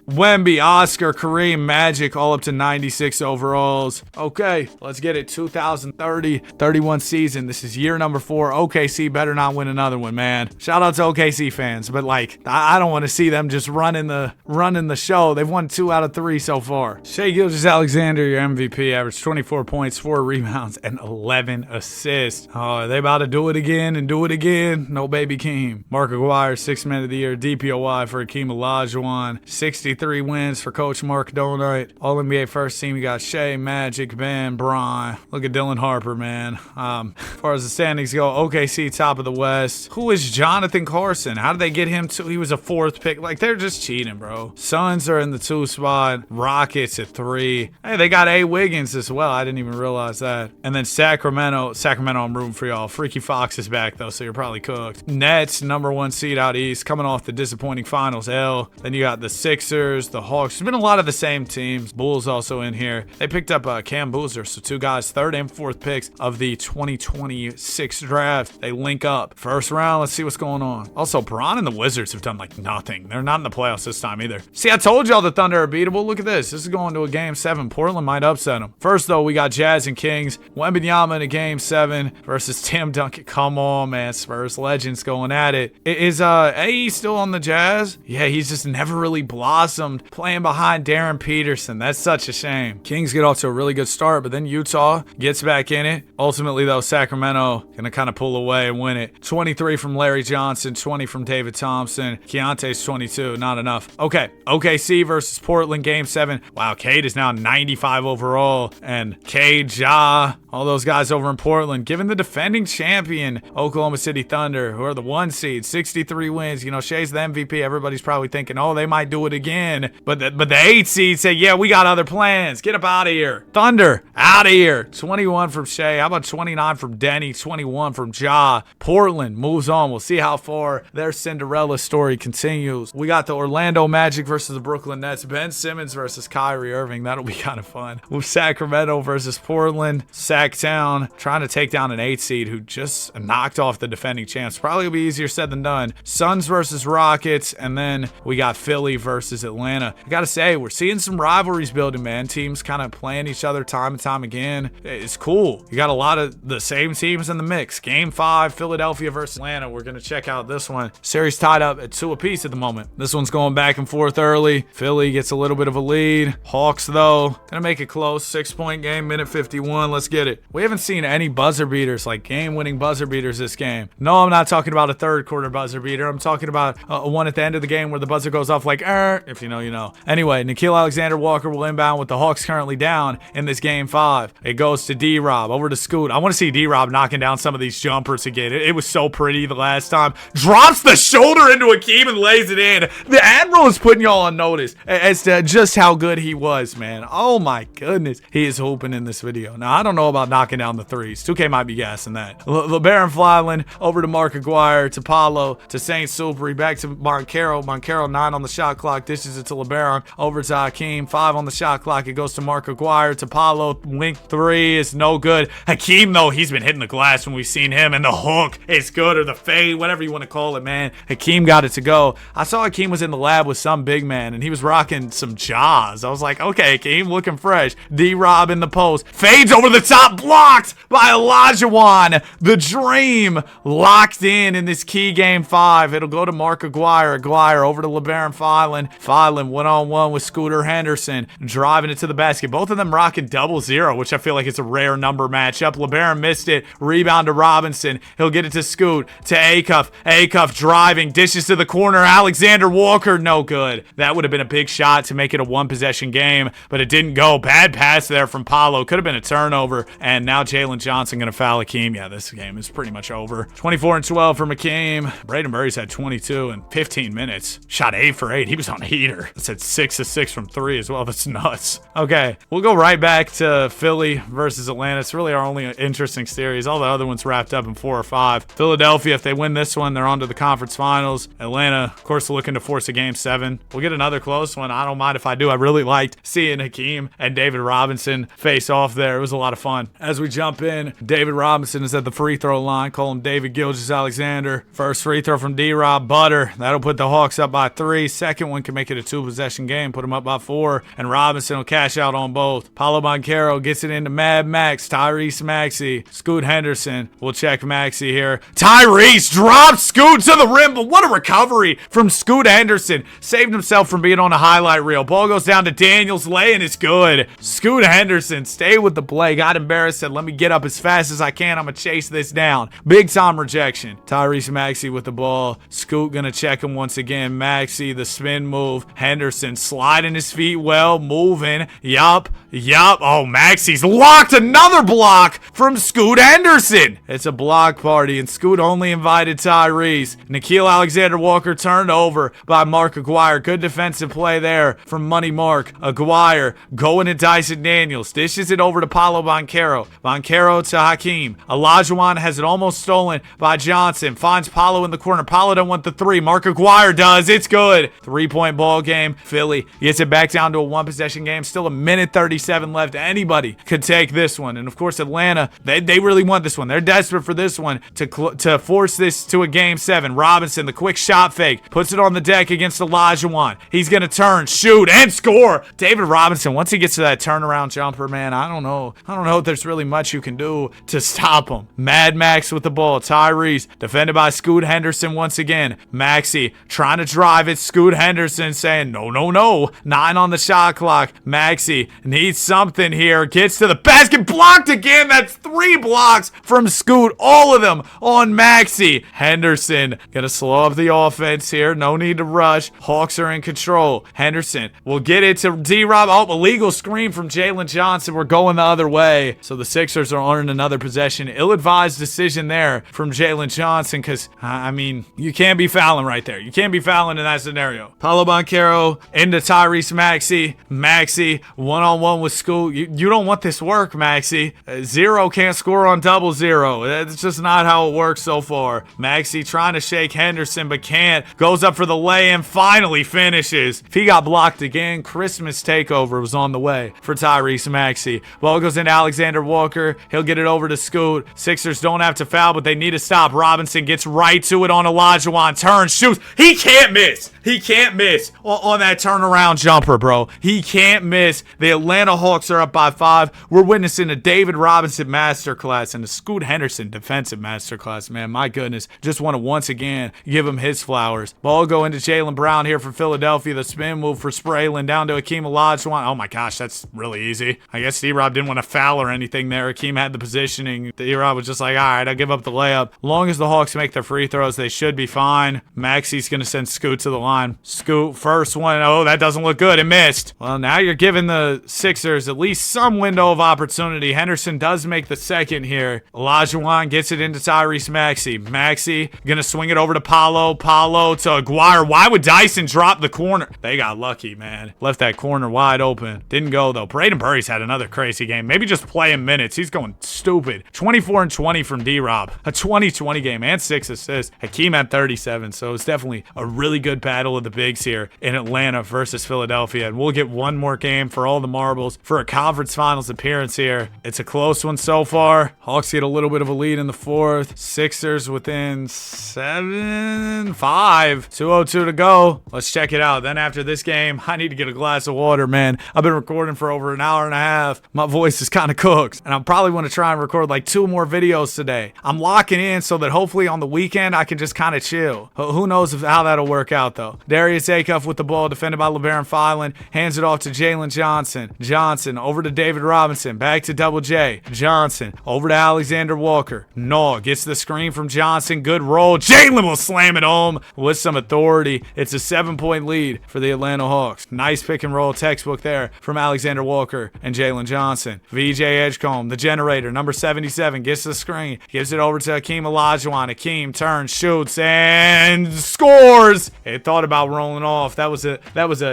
Wemby, Oscar, Kareem, Magic, all up to 96 overalls. Okay, let's get it. 2030-31 season. This is year number 4. OKC better not win another one, man. Shout out to OKC fans, but like, I don't want to see them just running the show. They've won 2 out of 3 so far. Shai Gilgeous-Alexander, your MVP, averaged 24 points, 4 rebounds, and 11 assists. Oh, are they about to do it again and do it again? No baby Keem. Mark Aguirre, 6th Man of the Year. DPOY for Hakeem Olajuwon. 63 wins for Coach Mark Donut. All-NBA first team, you got Shai, Magic, Ben, Bron. Look at Dylan Harper, man. As far as the standings go, OKC top of the West. Who is Jonathan Carson? How did they get him to? He was a 4th pick. Like, they're just cheating, bro. Suns are in the 2 spot. Rockets at 3. Hey, they got A. Wiggins as well. I didn't even realize that. And then Sacramento, I'm rooting for y'all. Freaky Fox is back, though, so you're probably cooked. Nets, number 1 seed out east, coming off the disappointing finals L. Then you got the Sixers, the Hawks. There's been a lot of the same teams. Bulls also in here. They picked up Cam Boozer, so 2 guys, 3rd and 4th picks of the 2026 draft. They link up. First round, let's see what's going on. Also, Bron and the Wizards have done like nothing. They're not in the playoffs this time either. See, I told y'all the Thunder are beatable. Look at this. This is going to a game 7. Portland might upset them. First, though, we got Jazz and Kings. Wembanyama in a game 7 versus Tim Duncan. Come on, man. Spurs legends going at it. Is AE still on the Jazz? Yeah, he's just never really blossomed playing behind Darren Peterson. That's such a shame. Kings get off to a really good start, but then Utah gets back in it. Ultimately, though, Sacramento gonna kind of pull away and win it. 23 from Larry Johnson, 20 from David Thompson. Keontae's 22. Not enough. Okay. OKC versus Portland, game 7. Wow, Cade is now 95 overall. And Cade, Ja, all those guys over in Portland, given the defending champion, Oklahoma City Thunder, who are the 1 seed, 63 wins. You know, Shea's the MVP. Everybody's probably thinking, oh, they might do it again. But the 8 seed say, yeah, we got other plans. Get up out of here. Thunder, out of here. 21 from Shea. How about 29 from Denny? 21 from Ja. Portland moves on. We'll see how far their Cinderella story continues. We got the Orlando Magic versus the Brooklyn Nets. Ben Simmons versus Kyrie Irving. That'll be kind of fun. With Sacramento versus Portland. Sacktown trying to take down an 8 seed who just knocked off the defending champs. Probably will be easier said than done. Suns versus Rockets. And then we got Philly versus Atlanta. I gotta say, we're seeing some rivalries building, man. Teams kind of playing each other time and time again. It's cool. You got a lot of the same teams in the mix. Game 5, Philadelphia versus Atlanta. We're gonna check out this one. Series tied up at 2 apiece at the moment. This one's going back and forth early. Philly gets a little bit of a lead. Hawks, though, gonna make it close. 6-point game, minute 51. Let's get it. We haven't seen any buzzer beaters, like game-winning buzzer beaters this game. No, I'm not talking about a third quarter buzzer beater. I'm talking about one at the end of the game where the buzzer goes off like, if you know, you know. Anyway, Nickeil Alexander-Walker will inbound with the Hawks currently down in this game 5. It goes to D-Rob, over to Scoot. I want to see D-Rob knocking down some of these jumpers again. It was so pretty the last time. Drops the shoulder into Hakeem and lays it in. The Admiral is putting y'all on notice as to just how good he was, man. Oh my goodness. He is hooping in this video. Now, I don't know about knocking down the threes. 2K might be gassing that. LeBaron Flyland over to Mark Aguirre, to Paulo, to Saint Supri, back to Moncaro. Moncaro 9 on the shot clock. Dishes it to LeBaron. Over to Hakeem. 5 on the shot clock. It goes to Mark Aguirre, to Paulo. Wink 3 is no good. Hakeem, though, he's been hitting the glass when we've seen him, and the hook is good, or the fade, whatever you want to call it, man. Hakeem got it to go. I saw Hakeem was in the lab with some big man, and he was rocking some jaws. I was like, okay, Hakeem, looking fresh. D-Rob in the post. Fades over the top, blocked by Olajuwon. The dream locked in this key game 5. It'll go to Mark Aguirre. Aguirre over to LeBaron Flyland. Flyland one-on-one with Scooter Henderson, driving it to the basket. Both of them rocking 0-0, which I feel like it's a rare number matchup. LeBaron missed it. Rebound to Robinson. He'll get it to Scoot, to Acuff. Acuff driving, dishes to the corner. Alexander Walker, no good. That would have been a big shot to make it a 1-possession game, but it didn't go. Bad pass there from Paulo. Could have been a turnover. And now Jalen Johnson going to foul Hakeem. Yeah, this game is pretty much over. 24 and 12 from Hakeem. Braden Murray's had 22 in 15 minutes. Shot 8 for 8. He was on a heater. That's at 6 of 6 from 3 as well. That's nuts. Okay, we'll go right back to Philly versus Atlanta. It's really our only interesting series. All the other ones wrapped up in 4 or 5. Philadelphia, if they win this one, they're on to the conference finals. Atlanta, of course, looking to force a game 7. We'll get another close one. I don't mind if I do. I really liked seeing Hakeem and David Robinson face off there. It was a lot of fun. As we jump in, David Robinson is at the free throw line. Call him David Gilgeous-Alexander. First free throw from D-Rob, butter. That'll put the Hawks up by 3. Second one can make it a 2-possession game, put them up by 4, and Robinson will cash out on both. Paulo Banchero gets it into Mad Max, Tyrese Maxey, Scoot Henderson. We'll check Maxey here. Tyrese drops Scoot to the rim, but what a recovery from Scoot Henderson. Saved himself from being on a highlight reel. Ball goes down to Daniels, laying is good. Scoot Henderson stayed with the play, got embarrassed, said, let me get up as fast as I can. I'm going to chase this down. Big time rejection. Tyrese Maxey with the ball. Scoot going to check him once again. Maxey, the spin move. Henderson sliding his feet well, moving. Yup. Oh, Maxey's locked. Another block from Scoot Henderson. It's a block party, and Scoot only invited Tyrese. Nickeil Alexander-Walker turned over by Mark Aguirre. Good defensive play there from Money Mark. Aguirre going to Dyson Daniels. Dishes it over to Paulo Banchero. Banchero to Hakeem. Olajuwon has it almost stolen by Johnson. Finds Paulo in the corner. Paulo don't want the 3. Mark Aguirre does. It's good. 3-point ball game. Philly gets it back down to a 1-possession game. Still a minute 37 left. Anybody could take this one. And of course, Atlanta, they really want this one. They're desperate for this one to force this to a game 7. Robinson, the quick shot fake, puts it on the deck against Olajuwon. He's going to turn, shoot, and score. David Robinson, once he gets to that turnaround jumper, man, I don't know if there's really much you can do to stop him. Mad Max with the ball. Tyrese, defended by Scoot Henderson once again. Maxey trying to drive it. Scoot Henderson saying, no. 9 on the shot clock. Maxey needs something here. Gets to the basket. Blocked again. That's 3 blocks from Scoot. All of them on Maxey. Henderson Henderson gonna slow up the offense here. No need to rush. Hawks are in control. Henderson will get it to D-Rob. Oh, illegal screen from Jalen Johnson. We're going the other way. So the Sixers are earning another possession. Ill-advised decision there from Jalen Johnson because, I mean, you can't be fouling right there. You can't be fouling in that scenario. Paolo Banchero into Tyrese Maxey. Maxey one-on-one with Scoot. You don't want this work, Maxey. Zero can't score on double zero. That's just not how it works so far. Maxey trying to shake Henderson but can't. Goes up for the lay-in. Finally finishes. If he got blocked again, Christmas takeover was on the way for Tyrese Maxey. Ball goes into Alexander Walker. He'll get it over to Scoot. Sixers don't have to foul, but they need to stop. Robinson gets right to it on Olajuwon. Turns, shoots. He can't miss. He can't miss on that turnaround jumper, bro. He can't miss. The Atlanta Hawks are up by 5. We're witnessing a David Robinson masterclass and a Scoot Henderson defensive masterclass, man. My goodness. Just want to once again give him his flowers. Ball go into Jaylen Brown here for Philadelphia. The spin move for Spraylin down to Hakeem Olajuwon. Oh my gosh, that's really easy. I guess D-Rob didn't want to foul or anything there. Hakeem had the positioning. D-Rob was just like, all right, I'll give up the layup. Long as the Hawks make their free throws, they should be fine. Maxey's going to send Scoot to the line. Scoot, first one. Oh, that doesn't look good. It missed. Well, now you're giving the Sixers at least some window of opportunity. Henderson does make the second here. Olajuwon gets it into Tyrese Maxey. Maxey going to swing it over to Paolo. Paolo to Aguirre. Why would Dyson drop the corner? They got lucky, man. Left that corner wide open. Didn't go, though. Braden Burry's had another crazy game. Maybe just play him minutes. He's going stupid. 24 and 20 from D-Rob. A 20-20 game and 6 assists. Hakeem had 37, so it's definitely a really good battle of the bigs here in Atlanta versus Philadelphia. And we'll get one more game for all the marbles for a conference finals appearance here. It's a close one so far. Hawks get a little bit of a lead in the fourth. Sixers within 7-5. 2:02 to go. Let's check it out. Then after this game, I need to get a glass of water, man. I've been recording for over an hour and a half. My voice is kind of cooked. And I probably want to try and record like 2 more videos today. I'm locking in so that hopefully on the weekend I can just kind of chill. Who knows how that'll work out, though. Darius Acuff with the ball, defended by LeBron Filan. Hands it off to Jalen Johnson. Johnson over to David Robinson. Back to Double J. Johnson over to Alexander Walker. No, gets the screen from Johnson. Good roll. Jalen will slam it home with some authority. It's a 7-point lead for the Atlanta Hawks. Nice pick and roll textbook there from Alexander Walker and Jalen Johnson. VJ Edgecombe, the generator, number 77, gets the screen. Gives it over to Hakeem Olajuwon. Hakeem turns, shoots, and scores. It thought about rolling off. That was a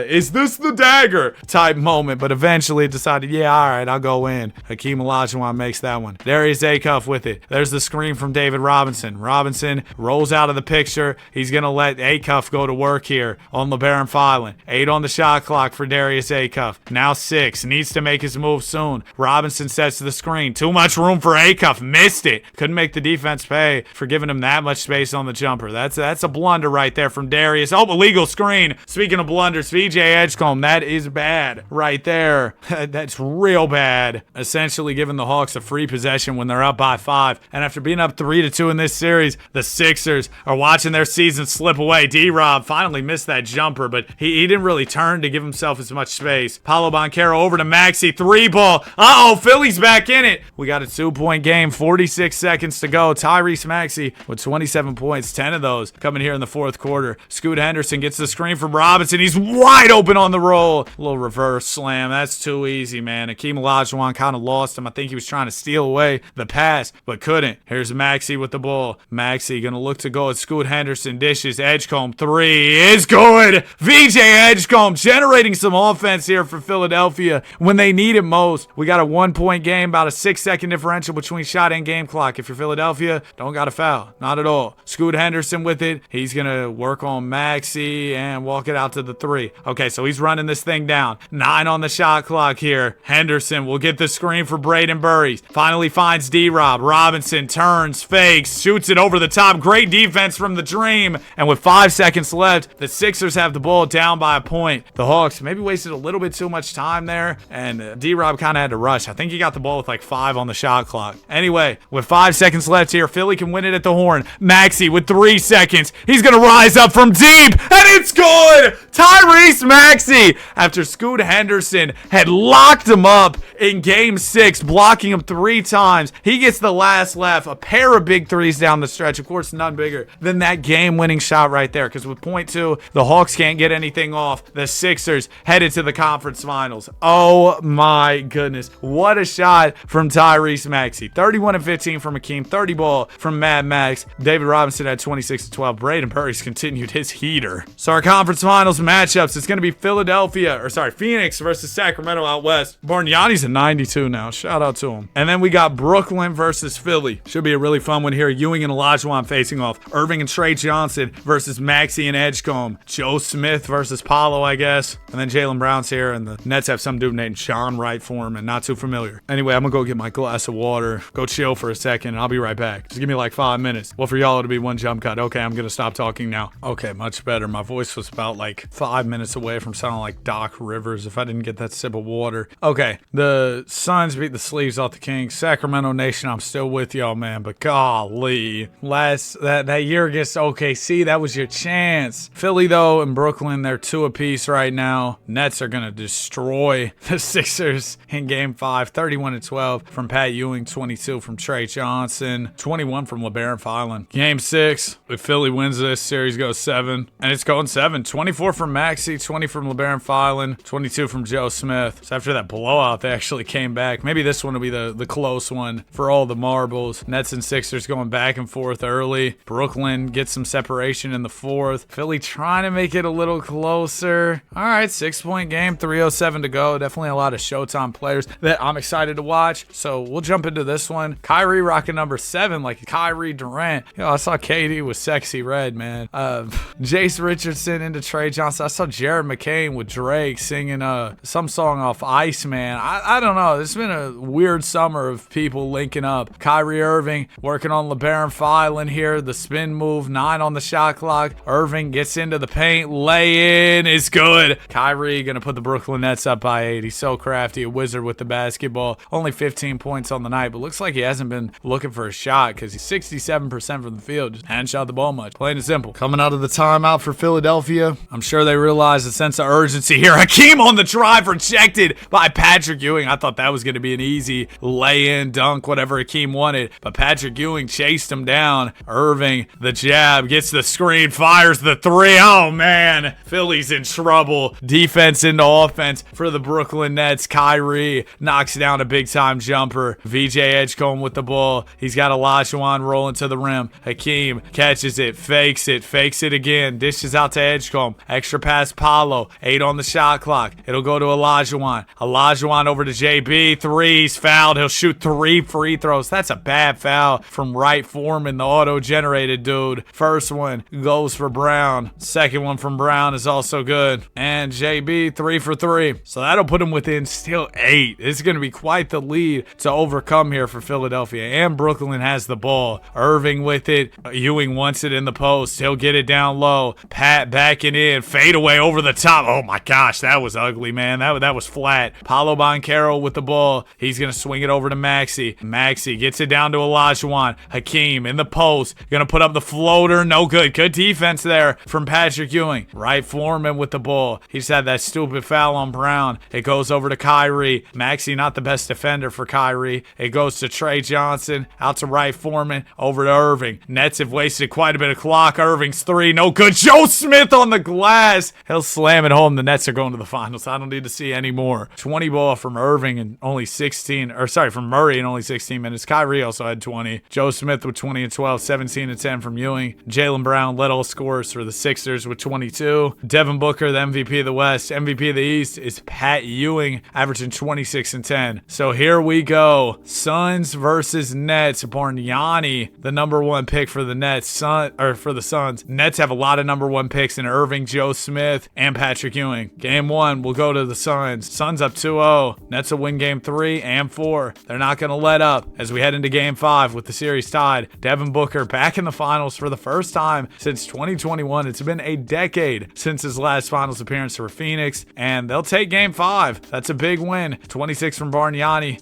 is this the dagger type moment, but eventually it decided, yeah, all right, I'll go in. Hakeem Olajuwon makes that one. Darius Acuff with it. There's the screen from David Robinson. Robinson rolls out of the picture. He's going to let Acuff go to work here on LeBron Filan. 8 on the shot clock for Darius Acuff. Now 6. Needs to make his move soon. Robinson sets the screen. Too much room for Acuff. Missed it. Couldn't make the defense pay for giving him that much space on the jumper. That's a blunder right there from Darius. Oh, illegal screen. Speaking of blunders, VJ Edgecombe, that is bad right there. That's real bad. Essentially giving the Hawks a free possession when they're up by 5. And after being up 3-2 in this series, the Sixers are watching their season slip away. D-Rob finally missed that jumper, but he didn't really turn to give himself as much space. Paolo Banchero over to Maxey. 3-ball. Uh-oh, Philly's back in it. We got a 2-point game. 46 seconds to go. Tyrese Maxey with 27 points. 10 of those coming here in the fourth quarter. Scoot Henderson gets the screen from Robinson. He's wide open on the roll. A little reverse slam. That's too easy, man. Hakeem Olajuwon kind of lost him. I think he was trying to steal away the pass, but couldn't. Here's Maxey with the ball. Maxey gonna look to go at Scoot Henderson. Dishes. Edgecombe. 3 is good. VJ Edgecombe generating some offense here for Philadelphia when they need it most. We got a 1-point game, about a 6-second differential between shot and game clock. If you're Philadelphia, don't got to foul. Not at all. Scoot Henderson with it. He's gonna work on Maxey and walk it out to the 3. Okay, so he's running this thing down. 9 on the shot clock here. Henderson will get the screen for Braden Burry. Finally finds D-Rob. Robinson turns, fakes, shoots it over the top. Great defense from the Dream. And with 5 seconds left, the Sixers have the ball down by a point. The Hawks maybe wasted a little bit too much time there, and D-Rob kind of had to rush. I think he got the ball with like 5 on the shot clock. Anyway, with 5 seconds left here, Philly can win it at the horn. Maxey with 3 seconds. He's going to rise up from deep. it's good! Tyrese Maxey, after Scoot Henderson had locked him up in game 6, blocking him 3 times. He gets the last laugh, a pair of big threes down the stretch. Of course, none bigger than that game-winning shot right there, because with point 2, the Hawks can't get anything off. The Sixers headed to the conference finals. Oh my goodness. What a shot from Tyrese Maxey. 31 and 15 from Hakeem, 30 ball from Mad Max. David Robinson had 26 and 12. Braden Burris continued his heater. So our conference finals matchups, it's going to be Phoenix versus Sacramento out west. Bargnani's a 92 now. Shout out to him. And then we got Brooklyn versus Philly. Should be a really fun one here. Ewing and Olajuwon facing off. Irving and Trey Johnson versus Maxey and Edgecombe. Joe Smith versus Paolo, I guess. And then Jaylen Brown's here, and the Nets have some dude named John Wright for him, and not too familiar. Anyway, I'm going to go get my glass of water, go chill for a second, and I'll be right back. Just give me like 5 minutes. Well, for y'all, it'll be one jump cut. Okay, I'm going to stop talking now. Okay, much better. My voice was about like 5 minutes away from sounding like Doc Rivers if I didn't get that sip of water. Okay, the Suns beat the sleeves off the Kings. Sacramento Nation, I'm still with y'all, man, but golly. That year against OKC, that was your chance. Philly, though, and Brooklyn, they're 2 apiece right now. Nets are going to destroy the Sixers in game 5. 31 and 12 from Pat Ewing, 22 from Trey Johnson, 21 from LeBaron Filan. Game 6, if Philly wins this, series goes 7, and it's going 7. 24 from Maxey, 20 from LeBaron Filan, 22 from Joe Smith. So after that blowout, they actually came back. Maybe this one will be the close one for all the marbles. Nets and Sixers going back and forth early. Brooklyn gets some separation in the 4th. Philly trying to make it a little closer. All right, 6-point game, 3:07 to go. Definitely a lot of Showtime players that I'm excited to watch. So we'll jump into this one. Kyrie rocking number 7 like Kyrie Durant. I saw KD with Sexy Red, man. Jace Richardson into Trey Johnson. I saw Jared McCain with Drake singing some song off Iceman. I don't know. It's been a weird summer of people linking up. Kyrie Irving working on LeBaron Filan here. The spin move, 9 on the shot clock. Irving gets into the paint. Lay in is good. Kyrie gonna put the Brooklyn Nets up by 8. He's so crafty, a wizard with the basketball. Only 15 points on the night, but looks like he hasn't been looking for a shot because he's 67% from the field. Just hadn't shot the ball much. Plain and simple. Coming out of the timeout for Philadelphia, I'm sure they realized a sense of urgency here. Hakeem on the drive, rejected by Patrick Ewing. I thought that was going to be an easy lay-in, dunk, whatever Hakeem wanted, but Patrick Ewing chased him down. Irving, the jab, gets the screen, fires the 3. Oh, man. Philly's in trouble. Defense into offense for the Brooklyn Nets. Kyrie knocks down a big-time jumper. VJ Edgecombe with the ball. He's got Olajuwon rolling to the rim. Hakeem catches it, fakes it again, dishes out to Edgecombe. Extra pass, Paolo. 8 on the shot clock. It'll go to Olajuwon. Olajuwon over to JB. 3, he's fouled. He'll shoot 3 free throws. That's a bad foul from Wright Foreman, the auto-generated dude. First one goes for Brown. Second one from Brown is also good. And JB, 3 for 3. So that'll put him within still 8. It's going to be quite the lead to overcome here for Philadelphia. And Brooklyn has the ball. Irving with it. Ewing wants it in the post. He'll get it down low. Pat backing in. Fade away over the top. Oh my gosh, that was ugly, man. That was flat. Paolo Banchero with the ball. He's going to swing it over to Maxey. Maxey gets it down to Olajuwon. Hakeem in the post. Going to put up the floater. No good. Good defense there from Patrick Ewing. Wright Foreman with the ball. He's had that stupid foul on Brown. It goes over to Kyrie. Maxey not the best defender for Kyrie. It goes to Trey Johnson. Out to Wright Foreman. Over to Irving. Nets have wasted quite a bit of clock. Irving's 3. No good. Joe Smith on the glass. He'll slam it home. The Nets are going to the finals. I don't need to see any more. 20 ball from Irving in only 16. From Murray in only 16 minutes. Kyrie also had 20. Joe Smith with 20 and 12. 17 and 10 from Ewing. Jaylen Brown led all scorers for the Sixers with 22. Devin Booker, the MVP of the West. MVP of the East is Pat Ewing, averaging 26 and 10. So here we go. Suns versus Nets. Bargnani, the number 1 pick for the Nets. For the Suns. Nets have a lot of number 1 picks in Irving, Joe Smith, and Patrick Ewing. Game 1 will go to the Suns. Suns up 2-0. Nets will win game 3 and 4. They're not going to let up as we head into game 5 with the series tied. Devin Booker back in the finals for the first time since 2021. It's been a decade since his last finals appearance for Phoenix, and they'll take game 5. That's a big win. 26 from Bargnani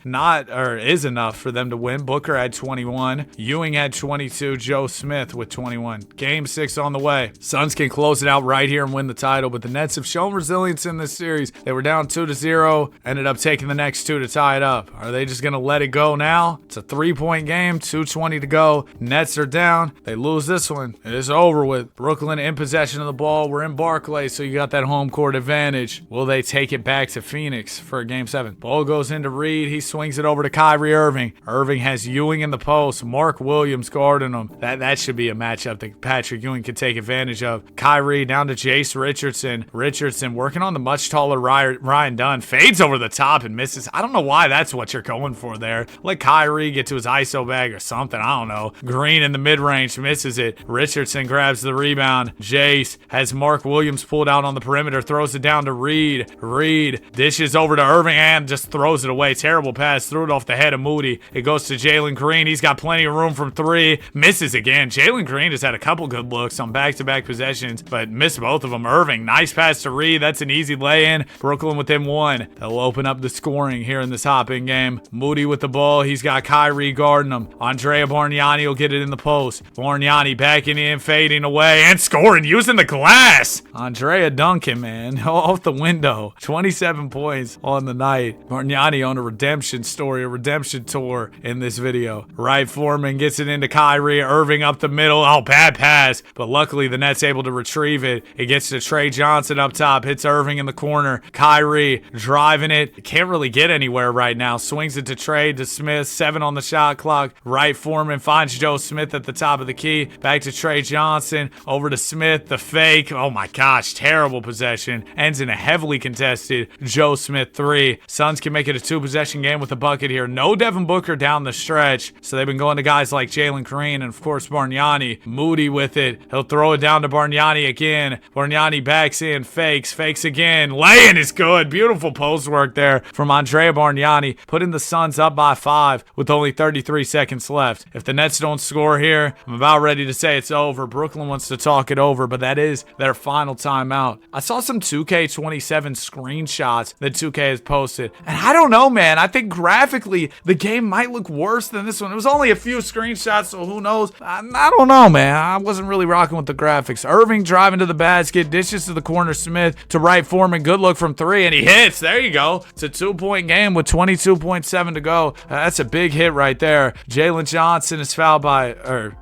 is enough for them to win. Booker had 21. Ewing had 22. Joe Smith with 21. Game 6 on the way. Suns Suns can close it out right here and win the title, but the Nets have shown resilience in this series. They were down 2-0, ended up taking the next two to tie it up. Are they just going to let it go now? It's a 3-point game, 2:20 to go. Nets are down. They lose this one. It is over with. Brooklyn in possession of the ball. We're in Barclays, so you got that home court advantage. Will they take it back to Phoenix for Game 7? Ball goes into Reed. He swings it over to Kyrie Irving. Irving has Ewing in the post. Mark Williams guarding him. That should be a matchup that Patrick Ewing could take advantage of. Kyrie down to Jace Richardson. Richardson working on the much taller Ryan Dunn. Fades over the top and misses. I don't know why that's what you're going for there. Let Kyrie get to his ISO bag or something. I don't know. Green in the mid-range misses it. Richardson grabs the rebound. Jace has Mark Williams pulled out on the perimeter. Throws it down to Reed. Reed dishes over to Irving and just throws it away. Terrible pass. Threw it off the head of Moody. It goes to Jalen Green. He's got plenty of room from three. Misses again. Jalen Green has had a couple good looks on back-to-back possessions, but missed both of them. Irving, nice pass to Reed. That's an easy lay-in. Brooklyn within one. They'll open up the scoring here in this hop-in game. Moody with the ball. He's got Kyrie guarding him. Andrea Bargnani will get it in the post. Bargnani backing in, fading away, and scoring using the glass. Andrea Duncan, man, off the window. 27 points on the night. Bargnani on a redemption story, a redemption tour in this video. Wright Foreman gets it into Kyrie. Irving up the middle. Oh, bad pass. But luckily the Nets able to retrieve it. It gets to Trey Johnson up top. Hits Irving in the corner. Kyrie driving it. Can't really get anywhere right now. Swings it to Trey, to Smith. 7 on the shot clock. Wright Foreman finds Joe Smith at the top of the key. Back to Trey Johnson. Over to Smith. The fake. Oh my gosh. Terrible possession. Ends in a heavily contested Joe Smith 3. Suns can make it a 2-possession game with a bucket here. No Devin Booker down the stretch. So they've been going to guys like Jalen Green and of course Bargnani. Moody with it. He'll throw it down to Bargnani again. Bargnani backs in. Fakes again. Laying is good. Beautiful post work there from Andrea Bargnani. Putting the Suns up by 5 with only 33 seconds left. If the Nets don't score here, I'm about ready to say it's over. Brooklyn wants to talk it over, but that is their final timeout. I saw some 2K27 screenshots that 2K has posted, and I don't know, man. I think graphically the game might look worse than this one. It was only a few screenshots, so who knows? I don't know, man. I wasn't really rocking with the graphics. Irving driving to the basket, dishes to the corner. Smith to Wright Foreman. Good look from 3, and he hits. There you go. It's a 2-point game with 22.7 to go. That's a big hit right there. Jalen Johnson is fouled by,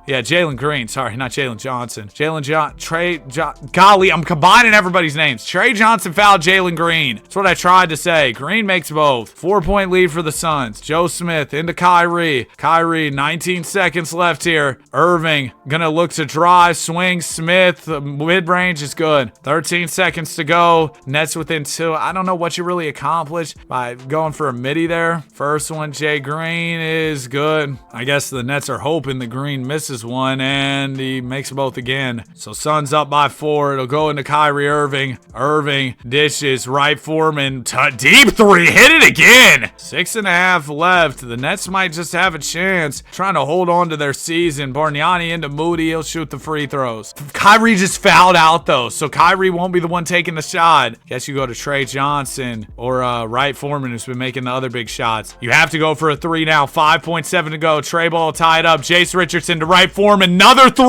Jalen Green. Sorry, not Jalen Johnson. Golly, I'm combining everybody's names. Trey Johnson fouled Jalen Green. That's what I tried to say. Green makes both. 4-point lead for the Suns. Joe Smith into Kyrie. Kyrie, 19 seconds left here. Irving gonna look to drive, swing. Smith, mid-range is good. 13 seconds to go. Nets within 2. I don't know what you really accomplished by going for a midi there. First one, Jay Green is good. I guess the Nets are hoping the Green misses one, and he makes both again. So Suns up by 4. It'll go into Kyrie Irving. Irving dishes. Wright Foreman. Deep 3. Hit it again. 6.5 left. The Nets might just have a chance trying to hold on to their season. Bargnani into Moody. He'll shoot the free throws. Kyrie just fouled out, though, so Kyrie won't be the one taking the shot. Guess you go to Trey Johnson or Wright Foreman, who's been making the other big shots. You have to go for a 3 now. 5.7 to go. Trey ball tied up. Jace Richardson to Wright Foreman. Another 3.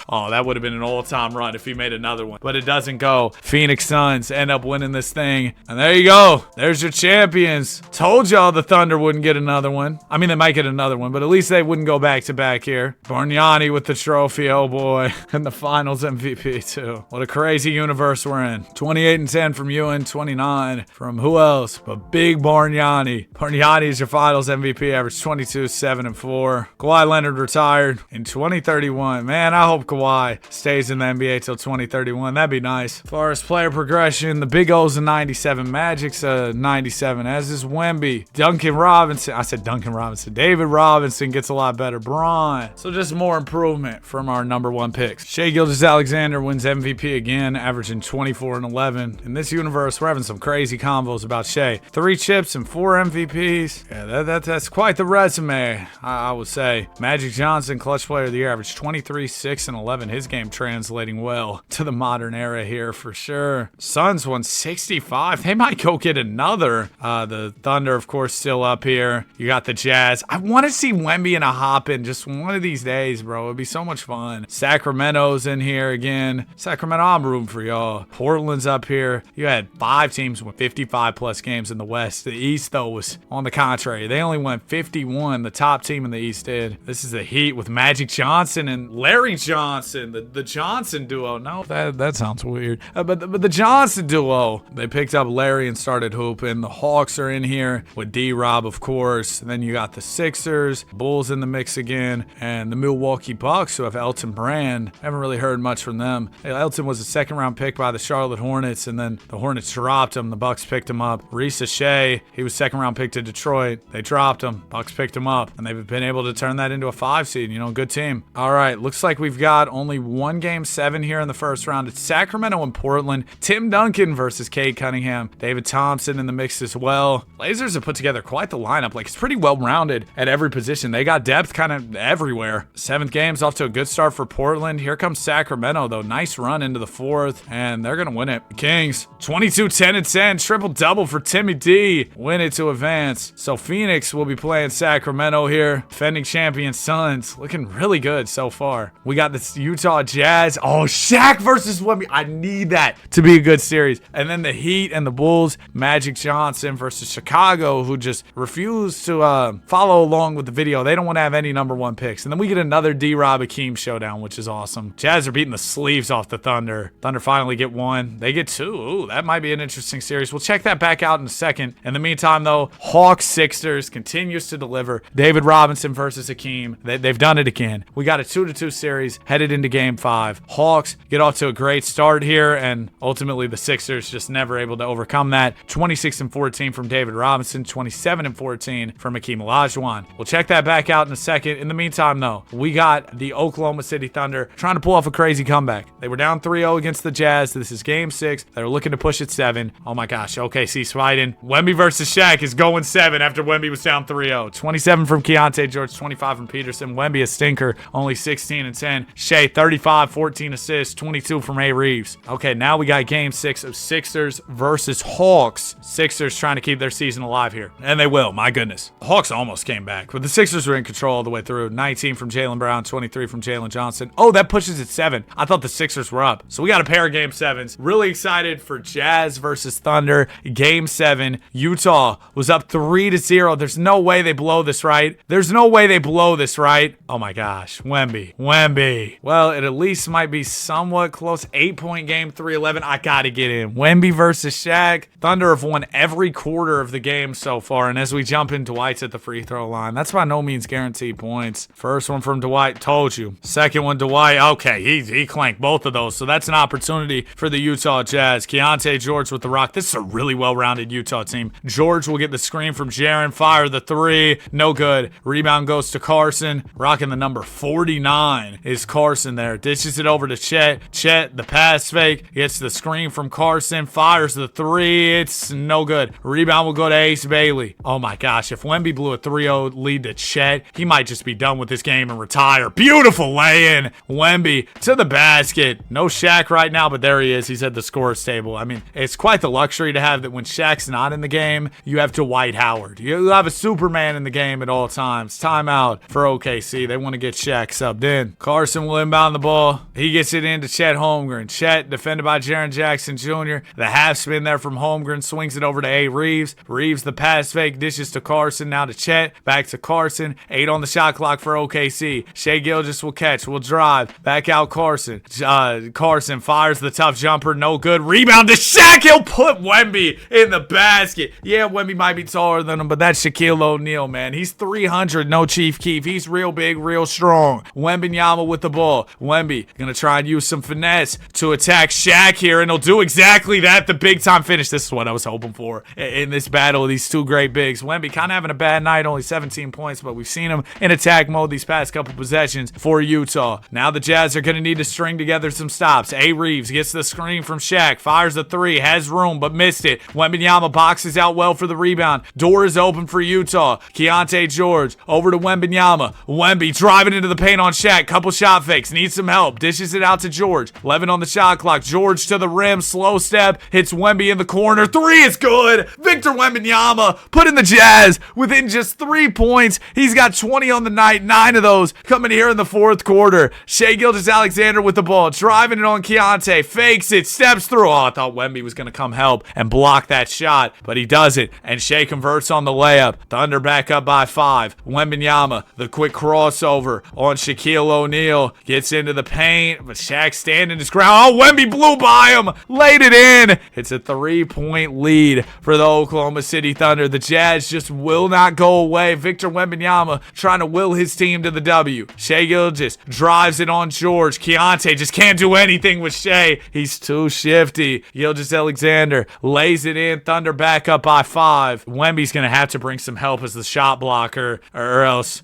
Oh, that would have been an all-time run if he made another one, but it doesn't go. Phoenix Suns end up winning this thing, and there you go. There's your champions. Told y'all the Thunder wouldn't get another one. I mean, they might get another one, but at least they wouldn't go back-to-back here. Bargnani with the trophy, oh boy, and the Finals MVP too. What a crazy universe we're in. 28-10 from Ewing, 29 from who else but Big Bargnani. Bargnani is your Finals MVP, average 22, 7, and 4. Kawhi Leonard retired in 2031. Man, I hope Kawhi stays in the NBA till 2031. That'd be nice. As far as player progression, the Big O's a 97. Magic's a 97, as is Wemby. Duncan Robinson. I said Duncan Robinson. David Robinson gets a lot better. Braun. So just more improvement from our number 1 picks. Shai Gilgeous-Alexander wins MVP again, averaging 24 and 11. In this universe, we're having some crazy combos about Shai. 3 chips and 4 MVPs. Yeah, that's quite the resume, I would say. Magic Johnson, clutch player of the year, averaged 23, 6, and 11. His game translating well to the modern era here for sure. Suns won 65. They might go get another. The Thunder, of course, still up here. You got the Jazz. I want to see Wemby in a hop-in just one of these days, bro. It'd be so much fun. Sacramento's in here. again. Sacramento, I'm rooting for y'all. Portland's up here. You had 5 teams with 55-plus games in the West. The East, though, was on the contrary. They only went 51. The top team in the East did. This is the Heat with Magic Johnson and Larry Johnson, the Johnson duo. No, that sounds weird. But the Johnson duo. They picked up Larry and started hooping. The Hawks are in here with D-Rob, of course. And then you got the Sixers, Bulls in the mix again, and the Milwaukee Bucks, who have Elton Brand. I haven't really heard much from them. Elton was a second-round pick by the Charlotte Hornets, and then the Hornets dropped him. The Bucks picked him up. Reese Shea, he was second-round pick to Detroit. They dropped him. Bucks picked him up, and they've been able to turn that into a 5 seed. You know, good team. All right, looks like we've got only one Game 7 here in the first round. It's Sacramento and Portland. Tim Duncan versus Cade Cunningham. David Thompson in the mix as well. Blazers have put together quite the lineup. Like, it's pretty well-rounded at every position. They got depth kind of everywhere. 7th game's off to a good start for Portland. Here comes Sacramento, though. Nice run into the 4th, and they're going to win it. Kings, 22-10-10, triple-double for Timmy D. Win it to advance. So Phoenix will be playing Sacramento here. Defending champion Suns. Looking really good so far. We got this Utah Jazz. Oh, Shaq versus Wemby. I need that to be a good series. And then the Heat and the Bulls. Magic Johnson versus Chicago, who just refused to follow along with the video. They don't want to have any number 1 picks. And then we get another D-Rob Hakeem showdown, which is awesome. Jazz are beating the sleeves off the Thunder. Thunder finally get 1. They get 2. Ooh, that might be an interesting series. We'll check that back out in a second. In the meantime, though, Hawks Sixers continues to deliver. David Robinson versus Hakeem. They've done it again. We got a 2-2 series headed into Game 5. Hawks get off to a great start here, and ultimately the Sixers just never able to overcome that. 26-14 from David Robinson, 27-14 from Hakeem Olajuwon. We'll check that back out in a second. In the meantime, though, we got the Oklahoma City Thunder trying to pull off a crazy comeback. They were down 3-0 against the Jazz. This is Game 6. They're looking to push it 7. Oh my gosh, OKC fighting. Wemby versus Shaq is going 7 after Wemby was down 3-0. 27 from Keontae George, 25 from Peterson. Wemby a stinker, only 16-10. Shea 35, 14 assists, 22 from A. Reeves. Okay, now we got Game 6 of Sixers versus Hawks. Sixers trying to keep their season alive here, and they will. My goodness, the Hawks almost came back, but the Sixers were in control all the way through. 19 from Jaylen Brown, 23 from Jalen Johnson. Oh, that pushes it 7. I thought the Sixers were up, so we got a pair of Game 7s. Really excited for Jazz versus Thunder. Game 7. Utah was up 3-0. There's no way they blow this, right? There's no way they blow this, right? Oh my gosh, Wemby. Well, it at least might be somewhat close. 8-point game, 3-11. I gotta get in. Wemby versus Shaq. Thunder have won every quarter of the game so far, and as we jump in, Dwight's at the free throw line. That's by no means guaranteed points. First one from Dwight, told you. Second one, Dwight. Okay, he clanked both of those, so that's an opportunity for the Utah Jazz. Keontae George with the rock. This is a really well-rounded Utah team. George will get the screen from Jaren. Fire the 3. No good. Rebound goes to Carson. Rocking the number 49 is Carson there. Dishes it over to Chet. Chet, the pass fake. Gets the screen from Carson. Fires the 3. It's no good. Rebound will go to Ace Bailey. Oh my gosh. If Wemby blew a 3-0 lead to Chet, he might just be done with this game and retire. Beautiful lay-in. Wemby to the basket. No Shaq right now, but there he is. He's at the scores table. I mean, it's quite the luxury to have that when Shaq's not in the game, you have Dwight Howard. You have a Superman in the game at all times. Timeout for OKC. They want to get Shaq subbed in. Carson will inbound the ball. He gets it into Chet Holmgren. Chet defended by Jaren Jackson Jr. The half spin there from Holmgren swings it over to A. Reeves. Reeves the pass fake dishes to Carson. Now to Chet. Back to Carson. 8 on the shot clock for OKC. Shea Gilgeous will catch. Will drive. Back out Carson. Carson fires the tough jumper. No good. Rebound to Shaq. He'll put Wemby in the basket. Yeah, Wemby might be taller than him, but that's Shaquille O'Neal, man. He's 300. No Chief Keef. He's real big, real strong. Wembanyama with the ball. Wemby gonna try and use some finesse to attack Shaq here, and he'll do exactly that. The big time finish. This is what I was hoping for in this battle of these two great bigs. Wemby kind of having a bad night, only 17 points, but we've seen him in attack mode these past couple possessions for Utah. Now the Jazz are gonna need to string together some stops. A. Reeves gets the screen from Shaq, fires a 3, has room but missed it. Wembanyama boxes out well for the rebound. Door is open for Utah. Keontae George over to Wembanyama. Wemby driving into the paint on Shaq. Couple shot fakes. Needs some help. Dishes it out to George. 11 on the shot clock. George to the rim. Slow step. Hits Wemby in the corner. 3 is good. Victor Wembanyama putting the Jazz within just 3 points. He's got 20 on the night. 9 of those coming here in the fourth quarter. Shea Gilgeous-Alexander with with the ball, driving it on Keontae, fakes it, steps through. Oh, I thought Wemby was going to come help and block that shot, but he does it, and Shea converts on the layup. Thunder back up by 5. Wembanyama, the quick crossover on Shaquille O'Neal, gets into the paint, but Shaq standing his ground. Oh, Wemby blew by him, laid it in. It's a 3-point lead for the Oklahoma City Thunder. The Jazz just will not go away. Victor Wembanyama trying to will his team to the W. Shai Gilgeous drives it on George. Keontae just can't do anything with Shea. He's too shifty. Gilgeous-Alexander lays it in. Thunder back up by 5. Wemby's going to have to bring some help as the shot blocker, or else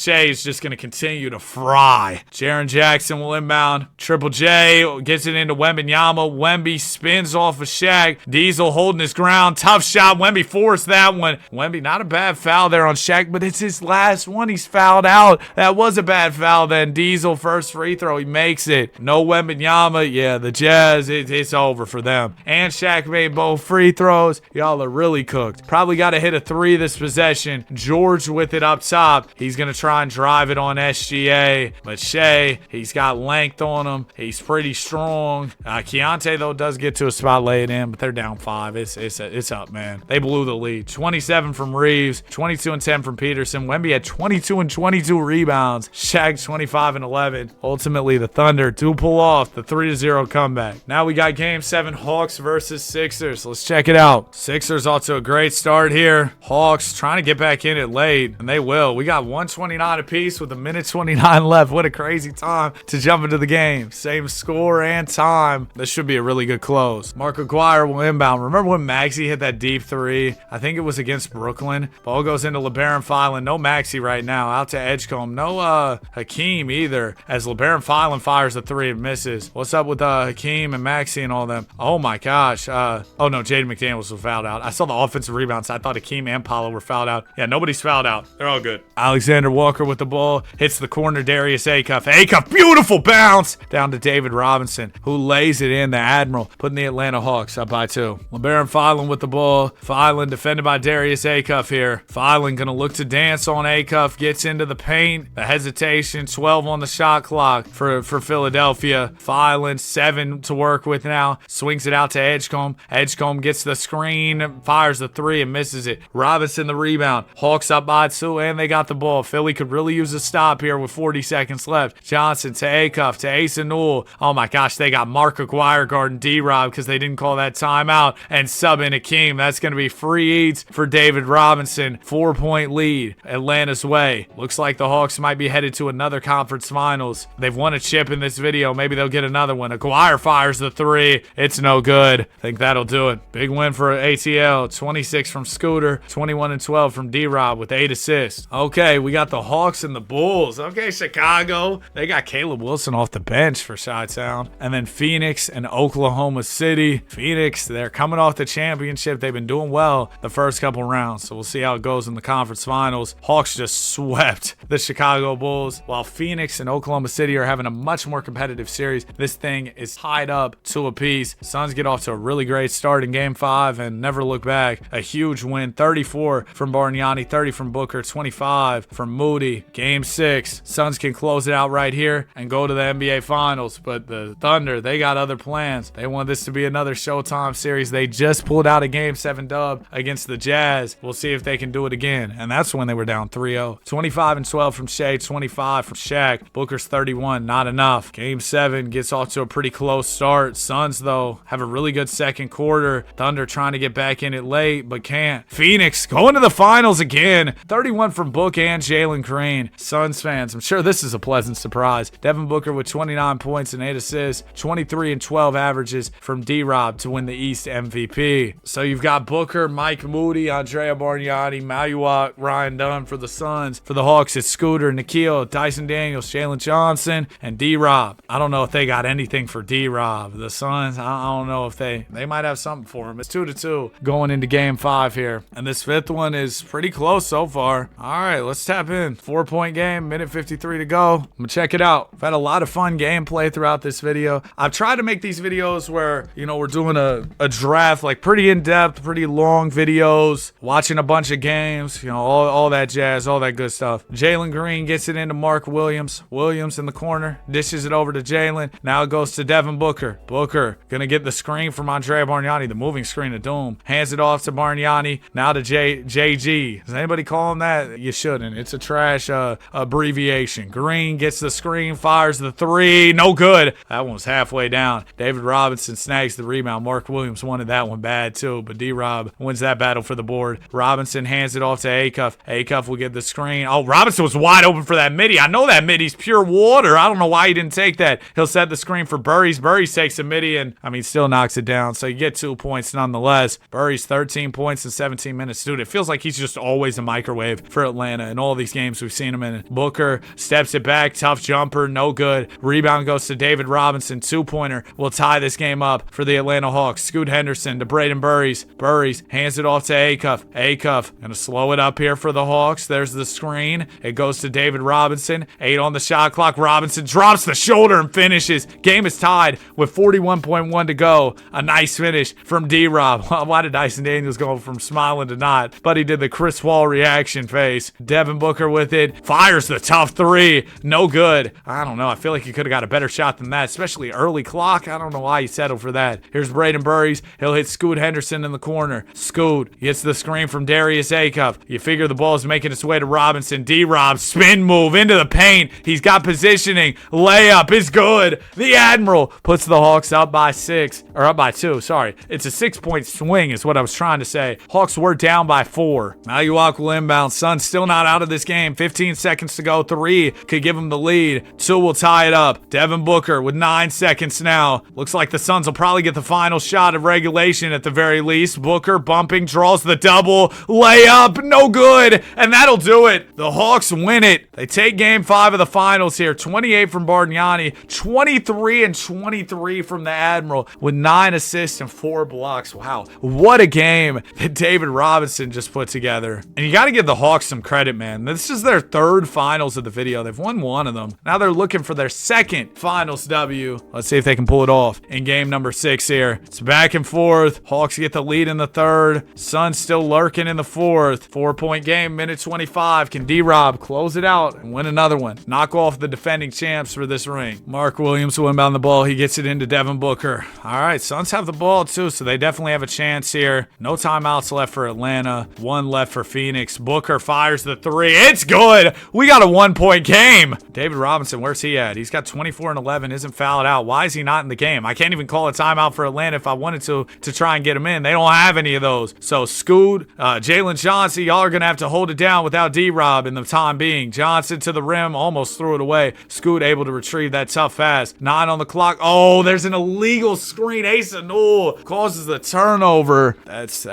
Shea's just going to continue to fry. Jaren Jackson will inbound. Triple J gets it into Wembanyama. Wemby spins off of Shaq. Diesel holding his ground. Tough shot. Wemby forced that one. Wemby, not a bad foul there on Shaq, but it's his last one. He's fouled out. That was a bad foul then. Diesel, first free throw. He makes it. No Wembanyama. Yeah, the Jazz, it's over for them. And Shaq made both free throws. Y'all are really cooked. Probably got to hit a 3 this possession. George with it up top. He's going to try and drive it on SGA. But Shea, he's got length on him. He's pretty strong. Keontae, though, does get to a spot, lay it in, but they're down 5. It's up, man. They blew the lead. 27 from Reeves. 22 and 10 from Peterson. Wemby had 22 and 22 rebounds. Shaq 25 and 11. Ultimately, the Thunder do pull off the 3-0 comeback. Now we got Game 7, Hawks versus Sixers. Let's check it out. Sixers off to a great start here. Hawks trying to get back in it late, and they will. We got 129 apiece with a minute 29 left. What a crazy time to jump into the game. Same score and time. This should be a really good close. Mark Aguirre will inbound. Remember when Maxey hit that deep 3? I think it was against Brooklyn. Ball goes into LeBaron Filan. No Maxey right now. Out to Edgecombe. No Hakeem either, as LeBaron Filan fires the 3 and misses. What's up with Hakeem and Maxey and all them? Oh my gosh. Oh no, Jaden McDaniels was fouled out. I saw the offensive rebounds. I thought Hakeem and Paolo were fouled out. Yeah, nobody's fouled out. They're all good. Alexander Walker with the ball. Hits the corner. Darius Acuff. Acuff, beautiful bounce down to David Robinson, who lays it in. The Admiral putting the Atlanta Hawks up by 2. LeBaron Filan with the ball. Filan defended by Darius Acuff here. Filan gonna look to dance on Acuff. Gets into the paint. The hesitation. 12 on the shot clock for Philadelphia. Filan, 7 to work with now. Swings it out to Edgecombe. Edgecombe gets the screen. Fires the 3 and misses it. Robinson the rebound. Hawks up by 2 and they got the ball. Philly could really use a stop here with 40 seconds left. Johnson to Acuff to Asa Newell. Oh my gosh, they got Mark Aguirre guarding D-Rob because they didn't call that timeout, and subbing Hakeem. That's going to be free eats for David Robinson. 4-point lead Atlanta's way. Looks like the Hawks might be headed to another conference finals. They've won a chip in this video. Maybe they'll get another one. Aguirre fires the 3. It's no good. I think that'll do it. Big win for ATL. 26 from Scooter. 21 and 12 from D-Rob with 8 assists. Okay, we got the Hawks and the Bulls. Okay, Chicago. They got Caleb Wilson off the bench for Chi-Town. And then Phoenix and Oklahoma City. Phoenix, they're coming off the championship. They've been doing well the first couple rounds. So we'll see how it goes in the conference finals. Hawks just swept the Chicago Bulls, while Phoenix and Oklahoma City are having a much more competitive series. This thing is tied up 2 apiece. Suns get off to a really great start in Game 5 and never look back. A huge win. 34 from Bargnani, 30 from Booker, 25 from Moody. Game 6. Suns can close it out right here and go to the NBA Finals. But the Thunder, they got other plans. They want this to be another Showtime series. They just pulled out a Game 7 dub against the Jazz. We'll see if they can do it again. And that's when they were down 3-0. 25 and 12 from Shea, 25 from Shaq. Booker's 31, not enough. Game 7 gets off to a pretty close start. Suns, though, have a really good second quarter. Thunder trying to get back in it late, but can't. Phoenix going to the finals again. 31 from Book and Jalen Green. Suns fans, I'm sure this is a pleasant surprise. Devin Booker with 29 points and 8 assists. 23 and 12 averages from D-Rob to win the East MVP. So you've got Booker, Mike Moody, Andrea Bargnani, Maluak, Ryan Dunn for the Suns. For the Hawks, it's Scooter, Nikhil, Dyson Daniels, Jalen Johnson, and D-Rob. I don't know if they got anything for D-Rob. The Suns, I don't know if they might have something for him. It's 2-2 going into Game 5 here. And this 5th one is pretty close so far. All right, let's tap in. 4-point game, minute 53 to go. I'm gonna check it out. I've had a lot of fun gameplay throughout this video. I've tried to make these videos where, you know, we're doing a draft, like pretty in-depth, pretty long videos, watching a bunch of games, you know, all that jazz, all that good stuff. Jalen Green gets it into Mark Williams. Williams in the corner. corner, dishes it over to Jalen. Now it goes to Devin Booker. Booker gonna get the screen from Andrea Bargnani, the moving screen of doom. Hands it off to Bargnani. Now to JG. Does anybody call him that? You shouldn't. It's a trash abbreviation. Green gets the screen, fires the three. No good. That one was halfway down. David Robinson snags the rebound. Mark Williams wanted that one bad too, but D-Rob wins that battle for the board. Robinson hands it off to Acuff. Acuff will get the screen. Oh, Robinson was wide open for that midi. I know that midi's pure water. I don't know why he didn't take that. He'll set the screen for Burries. Burries takes a midi and, still knocks it down. So you get 2 points nonetheless. Burries 13 points in 17 minutes. Dude, it feels like he's just always a microwave for Atlanta in all these games we've seen him in. Booker steps it back. Tough jumper. No good. Rebound goes to David Robinson. 2-pointer will tie this game up for the Atlanta Hawks. Scoot Henderson to Braden Burries. Burries hands it off to Acuff. Acuff gonna slow it up here for the Hawks. There's the screen. It goes to David Robinson. 8 on the shot clock. Robinson drops the shoulder and finishes. Game is tied with 41.1 to go. A nice finish from D-Rob. Why did Dyson Daniels go from smiling to not? But he did the Chris Paul reaction face. Devin Booker with it. Fires the tough three. No good. I don't know. I feel like he could have got a better shot than that, especially early clock. I don't know why he settled for that. Here's Braden Burries. He'll hit Scoot Henderson in the corner. Scoot gets the screen from Darius Acuff. You figure the ball's making its way to Robinson. D-Rob spin move into the paint. He's got positioning. Layup is good. The Admiral puts the Hawks up by 2. Sorry. It's a 6-point swing is what I was trying to say. Hawks were down by 4. Maluak will inbound. Suns still not out of this game. 15 seconds to go. 3 could give them the lead. 2 will tie it up. Devin Booker with 9 seconds now. Looks like the Suns will probably get the final shot of regulation at the very least. Booker bumping, draws the double. Layup, no good. And that'll do it. The Hawks win it. They take game 5 of the finals here. 28 from Bargnani. 23 and 23 from the Admiral with 9 assists and 4 blocks. Wow. What a game that David Robinson just put together. And you got to give the Hawks some credit, man. This is their 3rd finals of the video. They've won 1 of them. Now they're looking for their 2nd finals W. Let's see if they can pull it off in game number 6 here. It's back and forth. Hawks get the lead in the 3rd. Suns still lurking in the 4th. 4-point game, minute 25. Can D-Rob close it out and win another one? Knock off the defending champs for this ring. Mark Williams will inbound the ball. He gets it into Devin Booker. All right, Suns have the ball too, so they definitely have a chance here. No timeouts left for Atlanta. 1 left for Phoenix. Booker fires the 3. It's good. We got a 1-point game. David Robinson, where's he at? He's got 24 and 11. Isn't fouled out. Why is he not in the game? I can't even call a timeout for Atlanta if I wanted to try and get him in. They don't have any of those. So Scoot, Jalen Johnson, y'all are going to have to hold it down without D-Rob in the time being. Johnson to the rim, almost threw it away. Scoot able to retrieve that tough pass. 9 on the clock. Oh, there's an illegal screen. Asa Newell causes the turnover. That's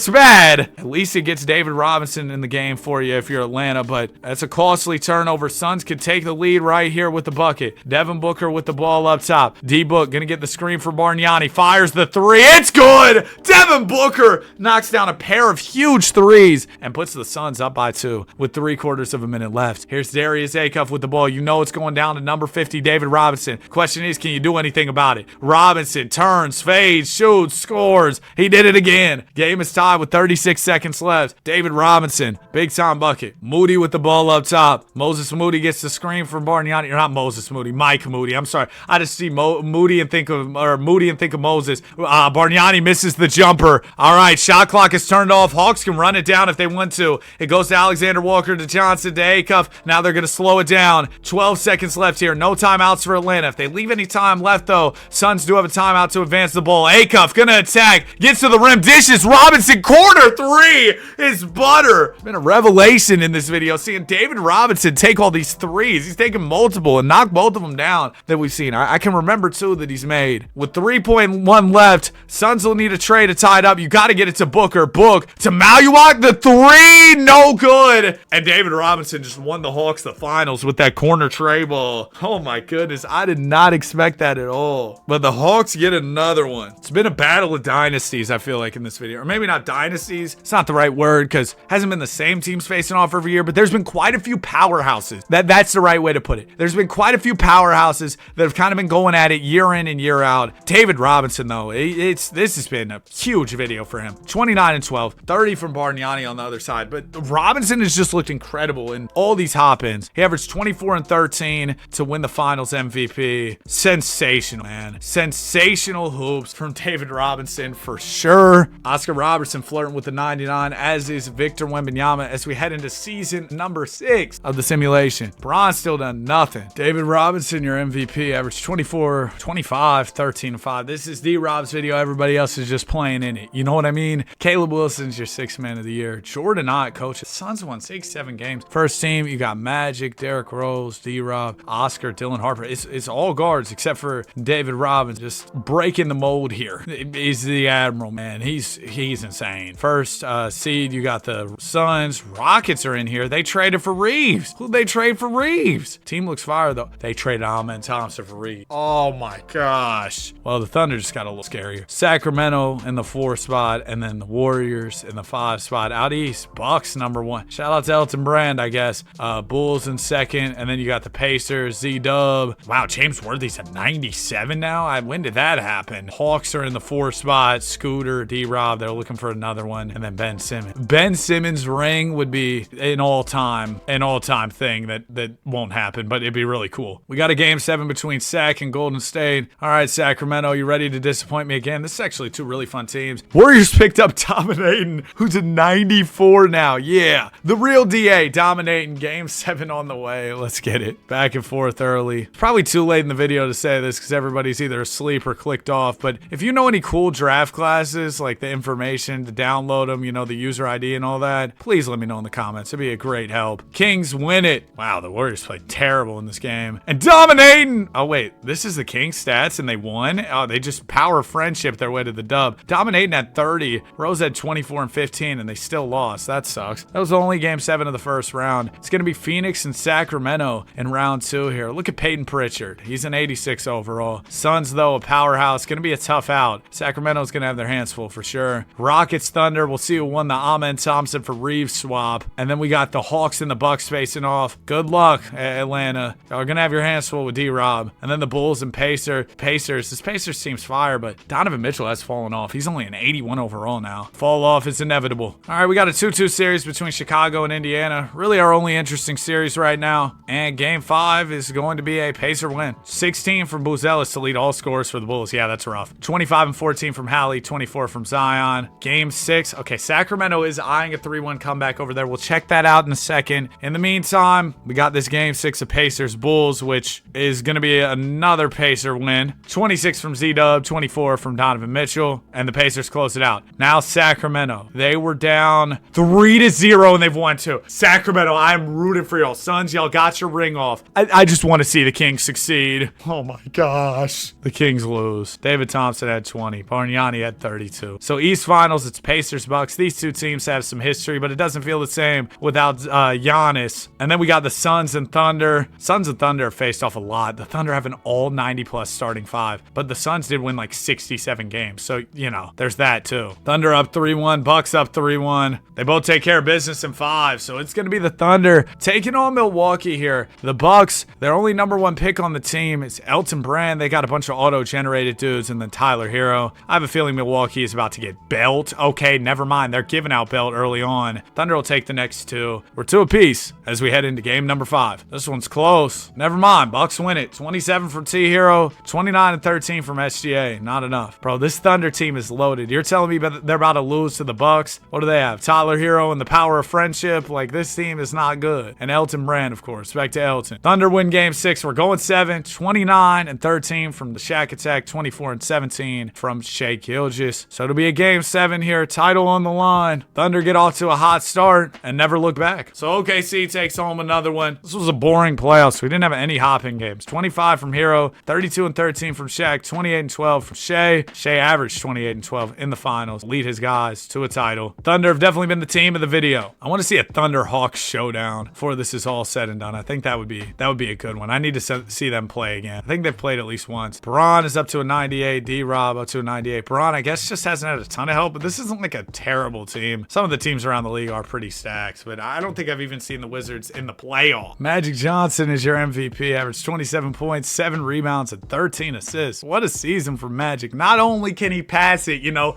bad. At least it gets David Robinson in the game for you if you're Atlanta, but that's a costly turnover. Suns can take the lead right here with the bucket. Devin Booker with the ball up top. D-Book gonna get the screen for Bargnani. Fires the 3. It's good! Devin Booker knocks down a pair of huge threes and puts the Suns up by 2 with 3/4 of a minute left. Here's Darius Acuff with the ball. You know it's going down to number 50, David Robinson. Question is, can you do anything about it? Robinson turns, fades, shoots, scores. He did it again. Game is tied with 36 seconds left. David Robinson, big time bucket. Moody with the ball up top. Moses Moody gets the screen from Bargnani. Or not Moses Moody, Mike Moody. I'm sorry. I just see Moody and think of Moses. Bargnani misses the jumper. All right, shot clock is turned off. Hawks can run it down if they want to. It goes to Alexander Walker, to Johnson, to Acuff. Now they're going to slow it down. 12 seconds left here. No timeouts for Atlanta. If they leave any time left, though, Suns do have a timeout to advance the ball. Acuff going to attack. Gets to the rim. Dishes. Robinson, corner 3 is butter. It's been a revelation in this video, seeing David Robinson take all these threes. He's taken multiple and knocked both of them down that we've seen. I can remember 2 that he's made. With 3.1 left, Suns will need a trade to tie it up. You got to get it to Booker. Book to Maluak. The 3, no good. And David Robinson just won the Hawks the finals with that corner tray ball. Oh my goodness, I did not expect that at all. But the Hawks get another one. It's been a battle of dynasties, I feel like, in this video. Or maybe not dynasties. It's not the right word because hasn't been the same teams facing off every year, but there's been quite a few powerhouses. That's the right way to put it. There's been quite a few powerhouses that have kind of been going at it year in and year out. David Robinson, though, this has been a huge video for him. 29 and 12, 30 from Bargnani on the other side. But Robinson has just looked incredible in all these hop-ins. He averaged 24 and 13. 16 to win the finals MVP. Sensational, man. Sensational hoops from David Robinson for sure. Oscar Robertson flirting with the 99, as is Victor Wembanyama as we head into season number 6 of the simulation. Bron still done nothing. David Robinson, your MVP, averaged 24, 25, 13, 5. This is D-Rob's video. Everybody else is just playing in it. You know what I mean? Caleb Wilson's your 6th man of the year. Jordan Ott, coach. The Suns won 6-7 games. First team, you got Magic, Derrick Rose, D-Rob, Oscar, Dylan Harper. It's all guards except for David Robinson. Just breaking the mold here. He's the Admiral, man. He's insane. First seed, you got the Suns. Rockets are in here. They traded for Reeves. Who'd they trade for Reeves? Team looks fire, though. They traded Amen Thompson for Reeves. Oh, my gosh. Well, the Thunder just got a little scarier. Sacramento in the 4 spot, and then the Warriors in the 5 spot. Out east, Bucks number 1. Shout out to Elton Brand, I guess. Bulls in 2nd, and then you got the Pacers, Z-Dub. Wow, James Worthy's at 97 now? When did that happen? Hawks are in the 4 spot. Scooter, D-Rob, they're looking for another one, and then Ben Simmons. Ben Simmons' ring would be an all-time thing that won't happen, but it'd be really cool. We got a game 7 between Sac and Golden State. All right, Sacramento, you ready to disappoint me again? This is actually 2 really fun teams. Warriors picked up dominating, who's a 94 now. Yeah, the real DA dominating. Game 7 on the way. Let's get it. Back and forth early. Probably too late in the video to say this because everybody's either asleep or clicked off, but if you know any cool draft classes, like the information to download them, you know, the user ID and all that, please let me know in the comments. It'd be a great help. Kings win it. Wow, the Warriors played terrible in this game. And dominating! Oh, wait. This is the Kings stats and they won? Oh, they just power friendship their way to the dub. Dominating at 30. Rose had 24 and 15 and they still lost. That sucks. That was only game 7 of the first round. It's going to be Phoenix and Sacramento in round 2 here. Look at Peyton Pritchard. He's an 86 overall. Suns, though, a powerhouse. Going to be a tough out. Sacramento's going to have their hands full for sure. Rockets, Thunder. We'll see who won the Amen Thompson for Reeves swap. And then we got the Hawks and the Bucks facing off. Good luck, Atlanta. Y'all are going to have your hands full with D-Rob. And then the Bulls and Pacers. This Pacers team's fire, but Donovan Mitchell has fallen off. He's only an 81 overall now. Fall off is inevitable. All right, we got a 2-2 series between Chicago and Indiana. Really our only interesting series right now. And game 5 is going to be a Pacer win. 16 from Buzelis to lead all scores for the Bulls. Yeah, that's rough. 25 and 14 from Hallie, 24 from Zion. Game 6. Okay, Sacramento is eyeing a 3-1 comeback over there. We'll check that out in a second. In the meantime, we got this game 6 of Pacers Bulls, which is going to be another Pacer win. 26 from Z-Dub, 24 from Donovan Mitchell, and the Pacers close it out. Now Sacramento. They were down 3-0 and they've won 2. Sacramento, I'm rooting for y'all. Suns, y'all got your ring off. I just want to see the Kings succeed. Oh my gosh. The Kings lose. David Thompson had 20. Bargnani had 32. So East Finals, it's Pacers Bucks. These two teams have some history, but it doesn't feel the same without Giannis. And then we got the Suns and Thunder. Suns and Thunder have faced off a lot. The Thunder have an all 90+ starting 5, but the Suns did win like 67 games. So, you know, there's that too. Thunder up 3-1, Bucks up 3-1. They both take care of business in 5, so it's going to be the Thunder taking on Milwaukee here. The Bucks, their only #1 pick on the team is Elton Brand. They got a bunch of auto-generated dudes, and then Tyler Hero. I have a feeling Milwaukee is about to get belt. Okay, never mind. They're giving out belt early on. Thunder will take the next 2. We're 2 apiece as we head into game number 5. This one's close. Never mind. Bucks win it. 27 from T Hero, 29 and 13 from SGA. Not enough. Bro, this Thunder team is loaded. You're telling me they're about to lose to the Bucks? What do they have? Tyler Hero and the power of friendship? Like, this team is not good. And Elton Brand, of course. Back to Elton. Thunder win game 6. We're going 7. 29 and 13 from the Shaq Attack. 24 and 17 from Shea Gilgeous. So it'll be a game 7 here. Title on the line. Thunder get off to a hot start and never look back. So OKC takes home another one. This was a boring playoffs. We didn't have any hopping games. 25 from Hero. 32 and 13 from Shaq. 28 and 12 from Shea. Shea averaged 28 and 12 in the finals. Lead his guys to a title. Thunder have definitely been the team of the video. I want to see a Thunder Hawks showdown before this is all said and done. I think that would be a good one. I need to see them play again. I think they've played at least once. Bron is up to a 98. D-Rob up to a 98. Bron, I guess, just hasn't had a ton of help, but this isn't like a terrible team. Some of the teams around the league are pretty stacked, but I don't think I've even seen the Wizards in the playoff. Magic Johnson is your MVP. Averaged 27 points, 7 rebounds, and 13 assists. What a season for Magic. Not only can he pass it, you know,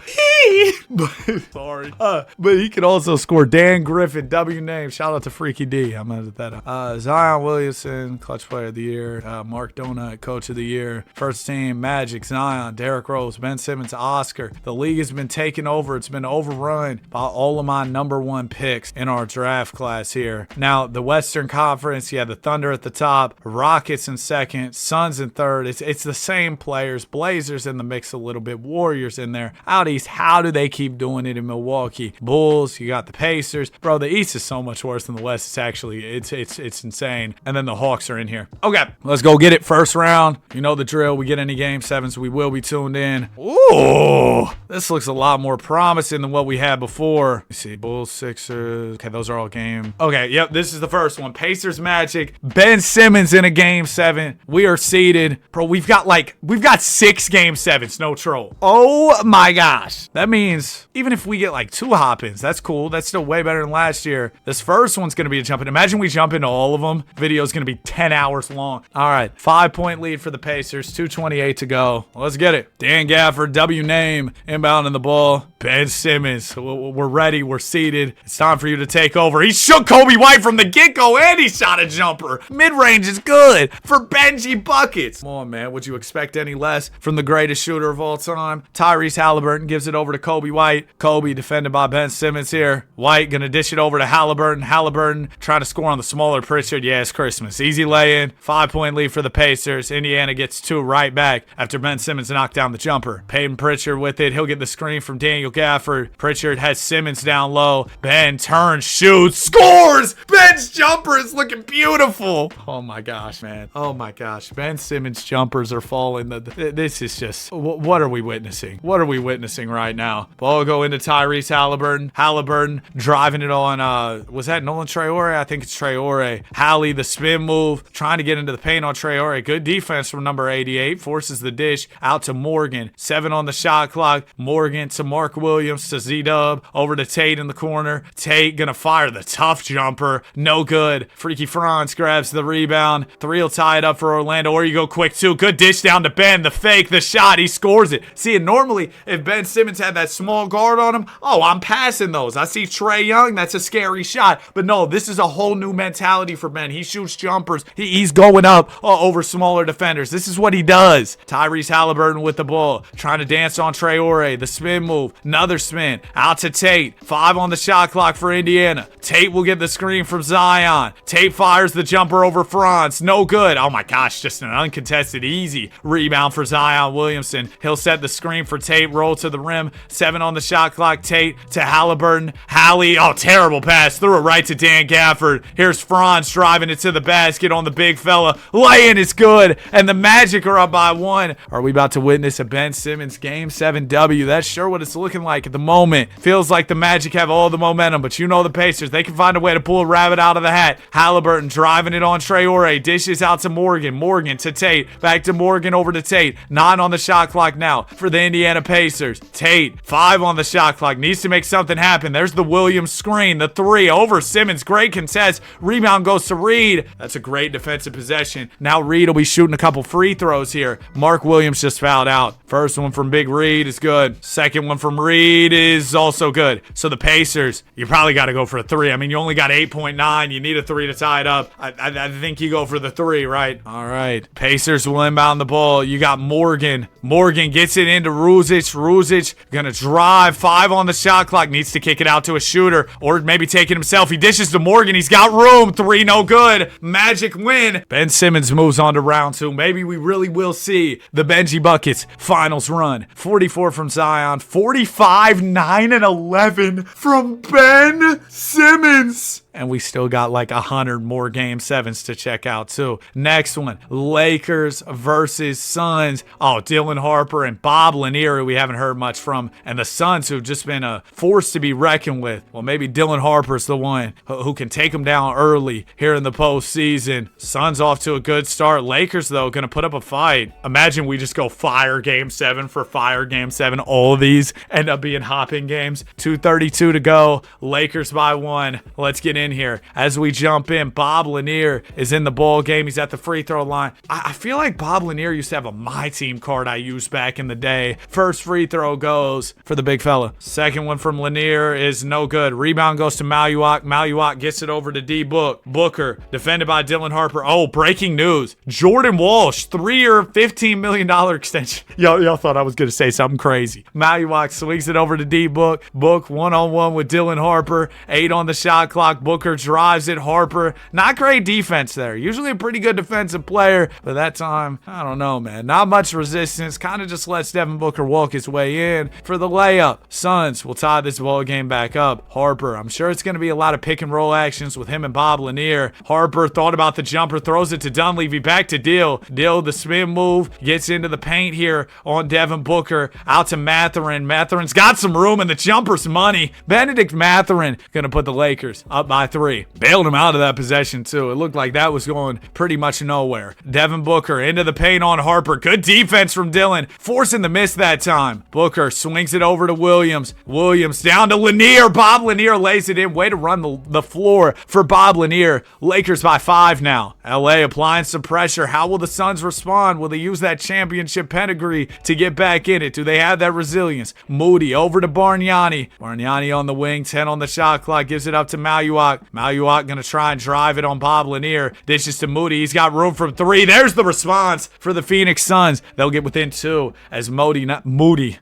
but he can also score. Dan Griffin, W name. Shout out to Freaky D. I'm gonna edit that up. Zion Williamson Jackson, Clutch Player of the Year. Mark Donut, Coach of the Year. First team, Magic, Zion, Derrick Rose, Ben Simmons, Oscar. The league has been taken over. It's been overrun by all of my #1 picks in our draft class here. Now, the Western Conference, the Thunder at the top, Rockets in second, Suns in third. It's the same players. Blazers in the mix a little bit. Warriors in there. Out East, how do they keep doing it in Milwaukee? Bulls, you got the Pacers. Bro, the East is so much worse than the West. It's actually, it's insane. And then the Hawks are in here. Okay, let's go get it. First round. You know the drill. We get any game 7s, we will be tuned in. Ooh, this looks a lot more promising than what we had before. You see, Bulls, Sixers. Okay, those are all game. Okay, yep, this is the first one. Pacers, Magic. Ben Simmons in a game 7. We are seeded. Bro, we've got 6 game 7s, no troll. Oh my gosh. That means even if we get like 2 hop-ins, that's cool. That's still way better than last year. This first one's going to be a jump in. Imagine we jump into all of them. Video's going to be 10 hours long. All right, 5-point lead for the Pacers. 2:28 to go. Let's get it. Dan Gafford, W name, inbound in the ball. Ben Simmons, we're ready. We're seated. It's time for you to take over. He shook Kobe White from the get-go, and he shot a jumper. Mid-range is good for Benji buckets. Come on, man. Would you expect any less from the greatest shooter of all time? Tyrese Halliburton gives it over to Kobe White. Kobe defended by Ben Simmons here. White gonna dish it over to Halliburton. Halliburton trying to score on the smaller Pritchard. Yeah, it's Christmas. Easy lay-in. 5-point lead for the Pacers. Indiana gets 2 right back after Ben Simmons knocked down the jumper. Peyton Pritchard with it. He'll get the screen from Daniel Gafford. Pritchard has Simmons down low. Ben turns, shoots, scores! Ben's jumper is looking beautiful. Oh my gosh, man. Oh my gosh. Ben Simmons jumpers are falling. This is just, what are we witnessing? What are we witnessing right now? Ball go into Tyrese Halliburton. Halliburton driving it on, was that Nolan Traore? I think it's Traore. Hallie, the spin move, trying to get into the paint on Traore. Good defense from number 88. Forces the dish out to Morgan. 7 on the shot clock. Morgan to Mark Williams to Z-Dub. Over to Tate in the corner. Tate gonna fire the tough jumper. No good. Freaky Franz grabs the rebound. 3 will tie it up for Orlando. Or you go quick 2. Good dish down to Ben. The fake, the shot. He scores it. See, and normally if Ben Simmons had that small guard on him, I'm passing those. I see Trae Young. That's a scary shot. But no, this is a whole new mentality for Ben. He shoots jumpers. He's going up over smaller defenders. This is what he does. Tyrese Halliburton with the ball. Trying to dance on Traore. The spin move. Another spin. Out to Tate. 5 on the shot clock for Indiana. Tate will get the screen from Zion. Tate fires the jumper over Franz. No good. Oh my gosh, just an uncontested easy rebound for Zion Williamson. He'll set the screen for Tate. Roll to the rim. 7 on the shot clock. Tate to Halliburton. Hallie. Oh, terrible pass. Threw it right to Dan Gafford. Here's Franz driving it to the basket on the big fella. Lay-in is good. And the Magic are up by 1. Are we about to witness a Ben Simmons game 7 W? That's sure what it's looking like at the moment. Feels like the Magic have all the momentum, but you know the Pacers. They can find a way to pull a rabbit out of the hat. Halliburton driving it on Traore. Dishes out to Morgan. Morgan to Tate. Back to Morgan over to Tate. 9 on the shot clock now for the Indiana Pacers. Tate, 5 on the shot clock. Needs to make something happen. There's the Williams screen. The 3 over Simmons. Great contest. Rebound goes to Reed. That's a great defensive possession. Now Reed will be shooting a couple free throws here. Mark Williams just fouled out. First one from Big Reed is good. Second one from Reed is also good. So the Pacers, you probably got to go for a 3. I mean, you only got 8.9. You need a 3 to tie it up. I think you go for the 3, right? All right. Pacers will inbound the ball. You got Morgan. Morgan gets it into Ruzic. Ruzic gonna drive. 5 on the shot clock. Needs to kick it out to a shooter or maybe take it himself. He dishes to Morgan. He's got room. 3 no good. Magic win. Ben Simmons moves on to round 2. Maybe we really will see the Benji Buckets finals run. 44 from Zion. 45, 9, and 11 from Ben Simmons. And we still got like 100 more game 7s to check out too. Next one, Lakers versus Suns. Oh, Dylan Harper and Bob Lanier, we haven't heard much from. And the Suns, who've just been a force to be reckoned with. Well, maybe Dylan Harper's the one who can take them down early here in the postseason. Suns off to a good start. Lakers, though, going to put up a fight. Imagine we just go fire game 7 for fire game 7. All of these end up being hopping games. 2:32 to go. Lakers by 1. Let's get in here. As we jump in, Bob Lanier is in the ball game. He's at the free throw line. I feel like Bob Lanier used to have a My Team card I used back in the day. First free throw goes for the big fella. Second one from Lanier is no good. Rebound goes to Maluak. Maluak gets it over to D-Book. Booker, defended by Dylan Harper. Oh, breaking news. Jordan Walsh, 3-year, $15 million extension. Y'all thought I was going to say something crazy. Maluak swings it over to D-Book. Book one-on-one with Dylan Harper. 8 on the shot clock. Booker drives it. Harper, not great defense there. Usually a pretty good defensive player, but that time, I don't know, man. Not much resistance. Kind of just lets Devin Booker walk his way in for the layup. Suns will tie this ball game back up. Harper, I'm sure it's going to be a lot of pick and roll actions with him and Bob Lanier. Harper thought about the jumper, throws it to Dunleavy, back to Dill. Dill, the spin move, gets into the paint here on Devin Booker. Out to Mathurin. Mathurin's got some room and the jumper's money. Benedict Mathurin going to put the Lakers up by 3. Bailed him out of that possession too. It looked like that was going pretty much nowhere. Devin Booker into the paint on Harper. Good defense from Dylan, forcing the miss that time. Booker swings it over to Williams. Williams down to Lanier. Bob Lanier lays it in. Way to run the floor for Bob Lanier. Lakers by 5 now. LA applying some pressure. How will the Suns respond? Will they use that championship pedigree to get back in it? Do they have that resilience? Moody over to Bargnani. Bargnani on the wing. 10 on the shot clock. Gives it up to Maluak. Maluak going to try and drive it on Bob Lanier. Dishes to Moody. He's got room from 3. There's the response for the Phoenix Suns. They'll get within 2 as Moody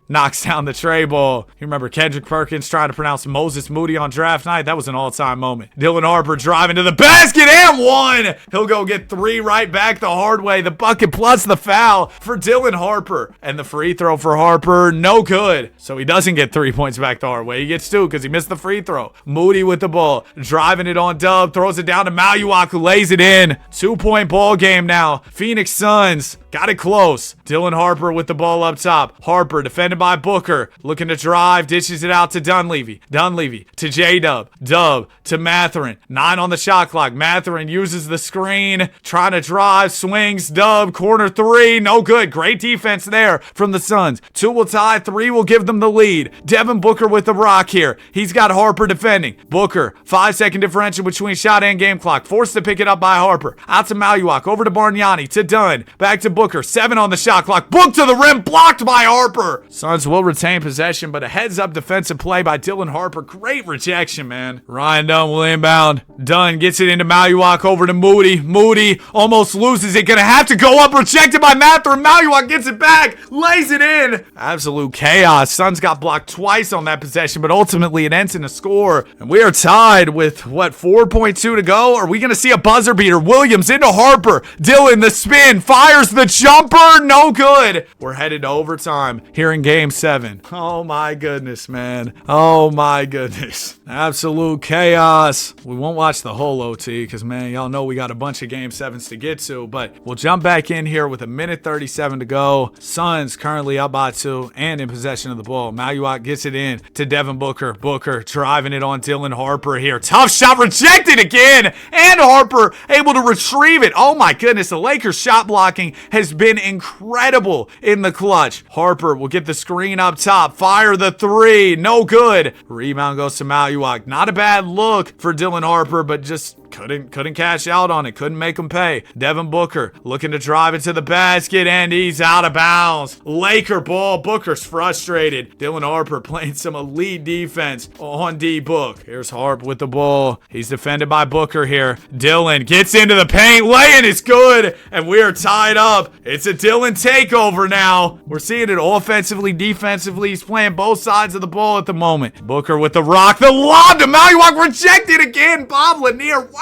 knocks down the tray ball. You remember Kendrick Perkins trying to pronounce Moses Moody on draft night? That was an all-time moment. Dylan Harper driving to the basket and 1. He'll go get 3 right back the hard way. The bucket plus the foul for Dylan Harper. And the free throw for Harper, no good. So he doesn't get 3 points back the hard way. He gets 2 because he missed the free throw. Moody with the ball, driving it on Dub, throws it down to Maluak, who lays it in. 2-point ball game now. Phoenix Suns got it close. Dylan Harper with the ball up top. Harper defended by Booker, looking to drive, dishes it out to Dunleavy. Dunleavy to J-Dub. Dub to Mathurin. 9 on the shot clock. Mathurin uses the screen, trying to drive, swings, Dub, corner 3, no good. Great defense there from the Suns. 2 will tie, 3 will give them the lead. Devin Booker with the rock here. He's got Harper defending. Booker, 5-second differential between shot and game clock. Forced to pick it up by Harper. Out to Maluak, over to Bargnani, to Dunn. Back to Booker, 7 on the shot clock. Book to the rim, blocked by Harper. Suns will retain possession, but a heads-up defensive play by Dylan Harper. Great rejection, man. Ryan Dunn will inbound. Dunn gets it into Maluak, over to Moody. Moody almost loses it. Gonna have to go up, rejected by Mathurin. Maluak gets it back, lays it in. Absolute chaos. Suns got blocked twice on that possession, but ultimately it ends in a score. And we are tied with, 4.2 to go? Are we gonna see a buzzer beater? Williams into Harper. Dylan, the spin, fires the jumper, no good. We're headed to overtime here in game 7. Oh my goodness, man. Oh my goodness. Absolute chaos. We won't watch the whole OT because, man, y'all know we got a bunch of game 7s to get to, but we'll jump back in here with 1:37 to go. Suns currently up by 2 and in possession of the ball. Maluak gets it in to Devin Booker. Booker driving it on Dylan Harper here. Tough shot, rejected again, and Harper able to retrieve it. Oh my goodness, the Lakers shot blocking has been incredible in the clutch. Harper will get the screen up top, fire the 3, no good. Rebound goes to Maluak. Not a bad look for Dylan Harper, but just couldn't cash out on it, couldn't make him pay. Devin Booker looking to drive it to the basket, and he's out of bounds. Laker ball. Booker's frustrated. Dylan Harper playing some elite defense on D-Book. Here's Harp with the ball. He's defended by Booker here. Dylan gets into the paint, laying is good, and we are tied up. It's a Dylan takeover now. We're seeing it offensively, defensively. He's playing both sides of the ball at the moment. Booker with the rock, the lob to Maluak, rejected again. Bob Lanier, wow.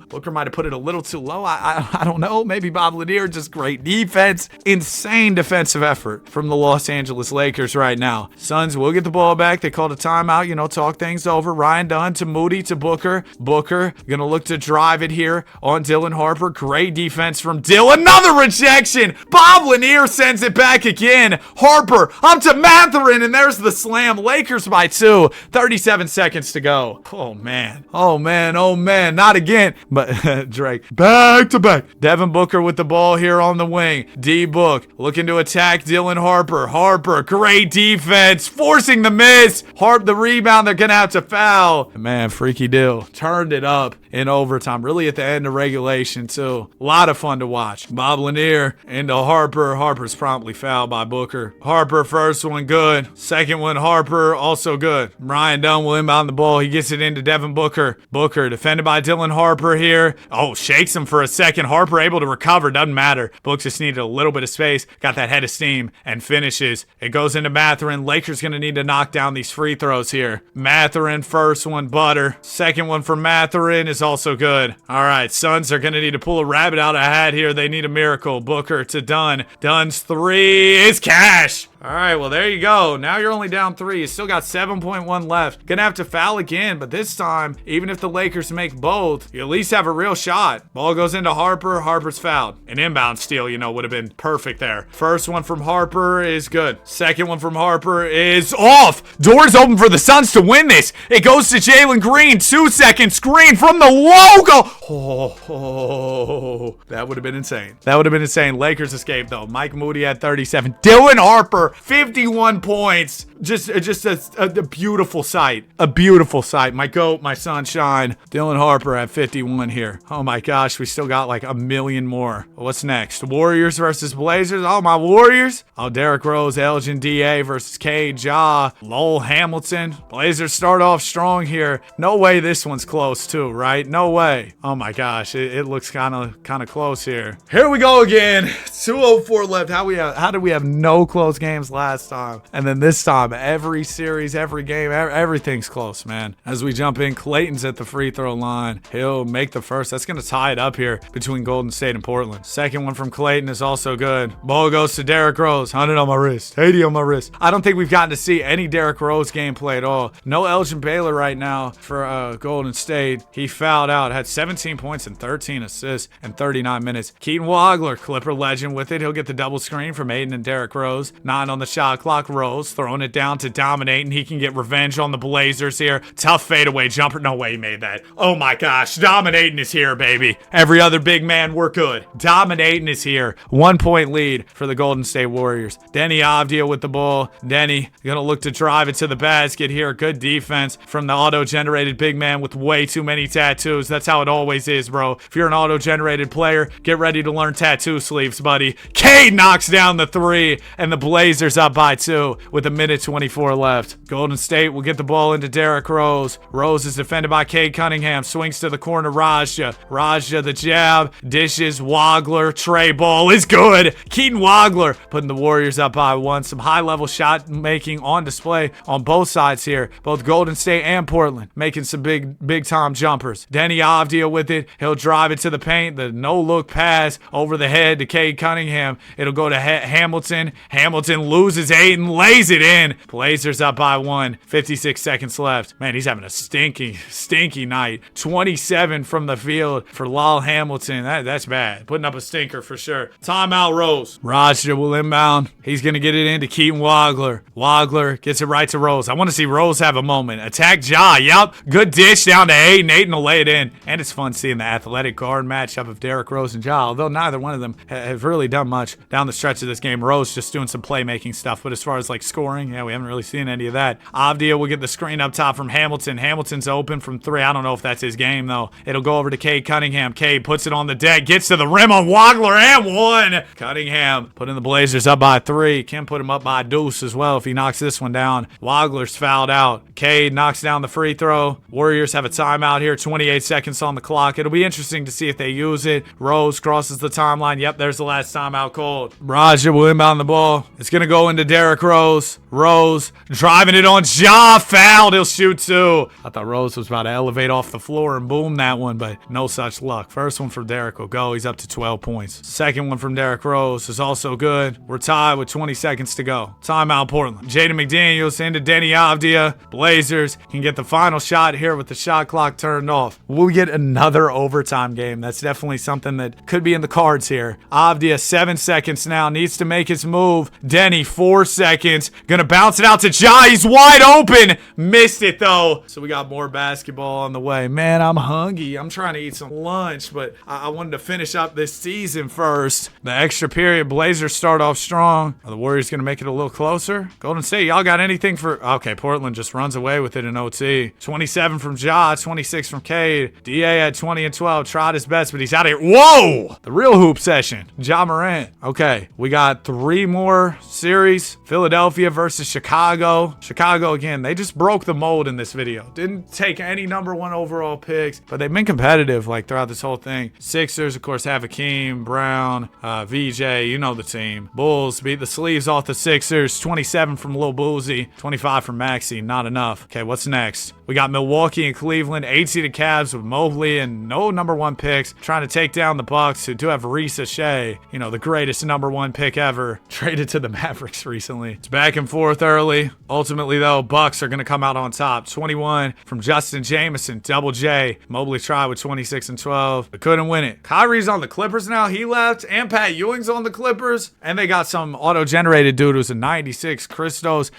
Booker might have put it a little too low. I don't know. Maybe Bob Lanier, just great defense. Insane defensive effort from the Los Angeles Lakers right now. Suns will get the ball back. They called a timeout, talk things over. Ryan Dunn to Moody to Booker. Booker gonna look to drive it here on Dylan Harper. Great defense from Dill. Another rejection. Bob Lanier sends it back again. Harper up to Mathurin, and there's the slam. Lakers by 2. 37 seconds to go. Oh man. Oh man. Oh man. Not shot again. But Drake, back to back. Devin Booker with the ball here on the wing. D-Book looking to attack Dylan Harper. Harper, great defense, forcing the miss. The rebound, they're going to have to foul. Man, freaky deal. Turned it up in overtime. Really at the end of regulation, too. A lot of fun to watch. Bob Lanier into Harper. Harper's promptly fouled by Booker. Harper, first one good. Second one, Harper, also good. Ryan Dunn will inbound the ball. He gets it into Devin Booker. Booker defended by Dylan Harper here. Oh, shakes him for a second. Harper able to recover. Doesn't matter. Book just needed a little bit of space. Got that head of steam and finishes. It goes into Mathurin. Lakers going to need to knock down these free throws here. Mathurin, first one, butter. Second one for Mathurin is also good. All right, Suns are going to need to pull a rabbit out of a hat here. They need a miracle. Booker to Dunn. Dunn's three is cash. All right, well, there you go. Now you're only down 3. You still got 7.1 left. Gonna have to foul again, but this time, even if the Lakers make both, you at least have a real shot. Ball goes into Harper. Harper's fouled. An inbound steal, would have been perfect there. First one from Harper is good. Second one from Harper is off. Doors open for the Suns to win this. It goes to Jalen Green. 2-second screen from the logo. Oh, that would have been insane. That would have been insane. Lakers escape, though. Mike Moody at 37. Dylan Harper, 51 points. Just a beautiful sight. A beautiful sight. My goat, my sunshine. Dylan Harper at 51 here. Oh my gosh, we still got like a million more. What's next? Warriors versus Blazers. Oh, my Warriors. Oh, Derrick Rose, Elgin D.A. versus Cade Ja. Lowell Hamilton. Blazers start off strong here. No way this one's close too, right? No way. Oh my gosh, it looks kind of close here. Here we go again. 2:04 left. How did we have no close games last time? And then this time, every series, every game, everything's close, man. As we jump in, Clayton's at the free throw line. He'll make the first. That's going to tie it up here between Golden State and Portland. Second one from Clayton is also good. Ball goes to Derrick Rose. 100 on my wrist. 80 on my wrist. I don't think we've gotten to see any Derrick Rose gameplay at all. No Elgin Baylor right now for Golden State. He fouled out. Had 17 points and 13 assists in 39 minutes. Keaton Wagler, Clipper legend with it. He'll get the double screen from Aiden and Derrick Rose. 9 on the shot clock. Rose throwing it down to dominate, and he can get revenge on the Blazers here. Tough fadeaway jumper. No way he made that. Oh my gosh. Dominating is here, baby. Every other big man, we're good. Dominating is here. 1 point lead for the Golden State Warriors. Denny Avdia with the ball. Denny gonna look to drive it to the basket here. Good defense from the auto-generated big man with way too many tattoos. That's how it always is, bro. If you're an auto-generated player, get ready to learn tattoo sleeves, buddy. Cade knocks down the 3, and the Blazers up by 2 with a minute 24 left. Golden State will get the ball into Derrick Rose. Rose is defended by Cade Cunningham. Swings to the corner, Raja. Raja, the jab. Dishes, Wagler. Trey ball is good. Keaton Wagler putting the Warriors up by 1. Some high-level shot making on display on both sides here. Both Golden State and Portland making some big-time jumpers. Denny Avdia with it. He'll drive it to the paint. The no-look pass over the head to Cade Cunningham. It'll go to Hamilton. Hamilton loses 8 and lays it in. Blazers up by 1. 56 seconds left. Man, he's having a stinky night. 27 from the field for Lowell Hamilton. That's bad. Putting up a stinker for sure. Timeout, Rose. Raja will inbound. He's going to get it into Keaton Wagler. Wagler gets it right to Rose. I want to see Rose have a moment. Attack Ja. Yep. Good dish down to Aiden. Aiden will lay it in. And it's fun seeing the athletic guard matchup of Derrick Rose and Ja, although neither one of them have really done much down the stretch of this game. Rose just doing some playmaking stuff, but as far as like scoring, yeah, we haven't really seen any of that. Avdia will get the screen up top from Hamilton. Hamilton's open from 3. I don't know if that's his game, though. It'll go over to Cade Cunningham. Cade puts it on the deck, gets to the rim on Wagler, and 1. Cunningham putting the Blazers up by 3. Can put him up by a deuce as well if he knocks this one down. Wagler's fouled out. Cade knocks down the free throw. Warriors have a timeout here. 28 seconds on the clock. It'll be interesting to see if they use it. Rose crosses the timeline. Yep, there's the last timeout called. Raja will inbound the ball. It's going to go into Derrick Rose. Rose driving it on Ja. Fouled. He'll shoot 2. I thought Rose was about to elevate off the floor and boom that one, but no such luck. First one from Derrick will go. He's up to 12 points. Second one from Derrick Rose is also good. We're tied with 20 seconds to go. Timeout, Portland. Jaden McDaniels into Denny Avdia. Blazers can get the final shot here with the shot clock turned off. We'll get another overtime game. That's definitely something that could be in the cards here. Avdia, 7 seconds now. Needs to make his move. Denny, 4 seconds. Gonna bounce Bounce it out to Ja. He's wide open. Missed it, though. So we got more basketball on the way. Man, I'm hungry. I'm trying to eat some lunch, but I wanted to finish up this season first. The extra period, Blazers start off strong. Are the Warriors going to make it a little closer? Golden State, y'all got anything for... Okay, Portland just runs away with it in OT. 27 from Ja, 26 from Cade. DA at 20 and 12. Tried his best, but he's out of here. Whoa! The real hoop session. Ja Morant. Okay, we got 3 more series. Philadelphia versus Chicago. Chicago, again, they just broke the mold in this video. Didn't take any #1 overall picks, but they've been competitive like throughout this whole thing. Sixers, of course, have Hakeem, Brown, VJ, you know the team. Bulls beat the sleeves off the Sixers. 27 from Lil Boozy, 25 from Maxey. Not enough. Okay, what's next? We got Milwaukee and Cleveland, 8-seeded Cavs with Mobley and no #1 picks, trying to take down the Bucks, who do have Risa Shea, you know, the greatest #1 pick ever, traded to the Mavericks recently. It's back and forth early. Ultimately, though, Bucks are going to come out on top. 21 from Justin Jameson, Double J. Mobley tried with 26 and 12, but couldn't win it. Kyrie's on the Clippers now. He left, and Pat Ewing's on the Clippers, and they got some auto-generated dude who's a 96, Christos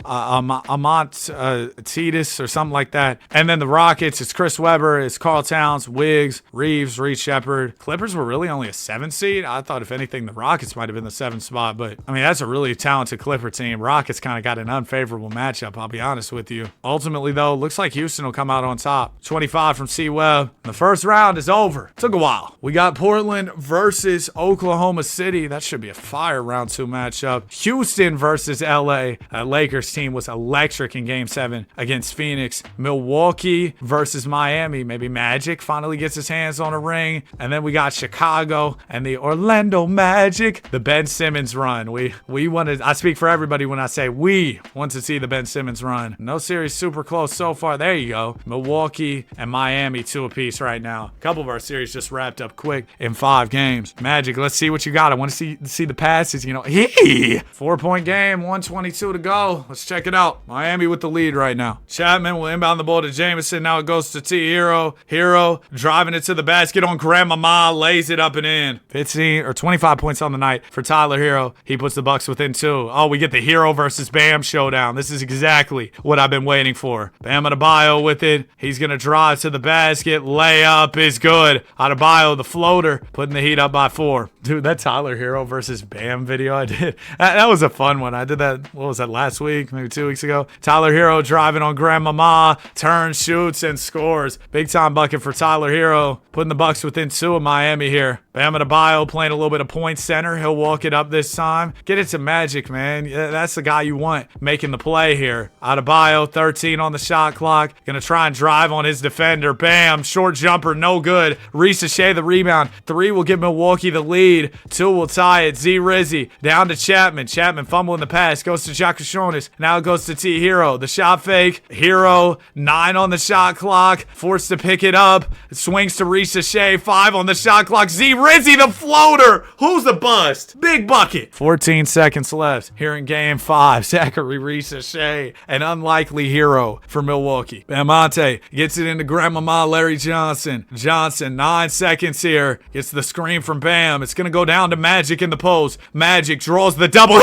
Titus or something like that. And then the Rockets, it's Chris Webber, it's Karl Towns, Wiggs, Reeves, Reed Shepard. Clippers were really only a 7 seed. I thought, if anything, the Rockets might have been the 7th spot, but I mean, that's a really talented Clipper team. Rockets kind of got an unfavorable matchup, I'll be honest with you. Ultimately, though, looks like Houston will come out on top. 25 from C-Webb. The first round is over. Took a while. We got Portland versus Oklahoma City. That should be a fire round 2 matchup. Houston versus LA. Lakers team was electric in game 7 against Phoenix. Milwaukee versus Miami. Maybe Magic finally gets his hands on a ring. And then we got Chicago and the Orlando Magic. The Ben Simmons run. We wanted, I speak for everybody when I say we want to see the Ben Simmons run. No series super close so far. There you go. Milwaukee and Miami 2 apiece right now. A couple of our series just wrapped up quick in 5 games. Magic, let's see what you got. I want to see the passes, you know. 4-point game, 1:22 to go. Let's check it out. Miami with the lead right now. Chapman will inbound the ball to Jameson. Now it goes to T. Hero. Hero driving it to the basket on Grandmama, lays it up and in. 15 or 25 points on the night for Tyler Hero. He puts the Bucks within 2. Oh, we get the Hero versus Bam showdown. This is exactly what I've been waiting for. Bam Adebayo with it. He's going to drive to the basket. Layup is good. Adebayo, the floater, putting the Heat up by 4. Dude, that Tyler Hero versus Bam video I did, that was a fun one. I did that, what was that, last week? Maybe 2 weeks ago. Tyler Hero driving on Grandmama, turns, shoots, and scores. Big time bucket for Tyler Hero, putting the Bucks within 2 of Miami here. Bam Adebayo playing a little bit of point center. He'll walk it up this time. Get it to Magic, man. Yeah, that's the guy you want making the play here. Adebayo, 13 on the shot clock. Gonna try and drive on his defender. Bam, short jumper, no good. Risa Shea the rebound. 3 will give Milwaukee the lead. 2 will tie it. Z Rizzy down to Chapman. Chapman fumbling the pass. Goes to Jakushonis. Now it goes to T Hero. The shot fake. Hero, 9 on the shot clock. Forced to pick it up. Swings to Risa Shea. 5 on the shot clock. Z Rizzy the floater. Who's the bust? Big bucket. 14 seconds left here in game 5. Zachary Risa Shea, an unlikely hero for Milwaukee. Bamonte gets it into Grandmama Larry Johnson. Johnson, 9 seconds here. Gets the screen from Bam. It's going to go down to Magic in the post. Magic draws the double.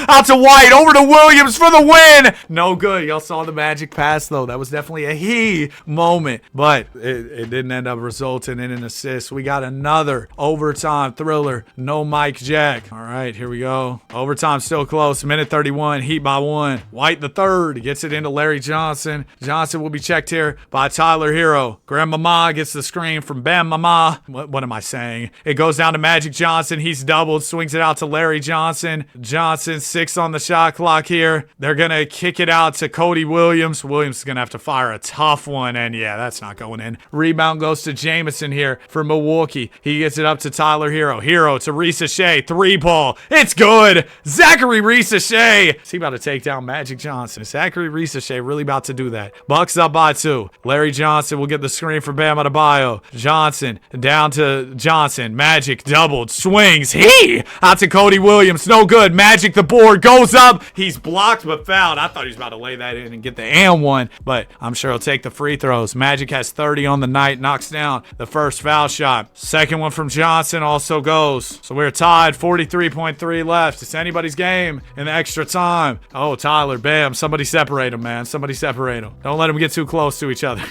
Out to White. Over to Williams for the win. No good. Y'all saw the Magic pass, though. That was definitely a moment. But it didn't end up resulting in an assist. We got another overtime thriller. No Mike Jack. All right, here we go. Overtime still close. Minute 31. Heat by 1. White the third. Gets it into Larry Johnson. Johnson will be checked here by Tyler Hero. Grandmama gets the screen from Bam Mama. What am I saying? It goes down to Magic Johnson. He's doubled. Swings it out to Larry Johnson. Johnson, 6 on the shot clock here. They're going to kick it out to Cody Williams. Williams is going to have to fire a tough one. And yeah, that's not going in. Rebound goes to Jameson here for Milwaukee. He gets it up to Tyler Hero. Hero to Risa Shea. 3-ball. It's good. Zachary Risa Shea. Is he about to take down Magic Johnson? Zachary Risa Shea really about to do that. Bucks up by 2. Larry Johnson will get the screen for Bam Adebayo. Johnson down to Johnson. Magic doubled. Swings. Out to Cody Williams. No good. Magic the board. Goes up. He's blocked but fouled. I thought he was about to lay that in and get the and one, but I'm sure he'll take the free throws. Magic has 30 on the night. Knocks down the first foul shot. Second one from Johnson also goes. So we're tied. 43.3 left. It's anybody's game in the extra time. bam. Oh, Tyler, bam. Somebody separate them, man. Somebody separate them. Don't let them get too close to each other.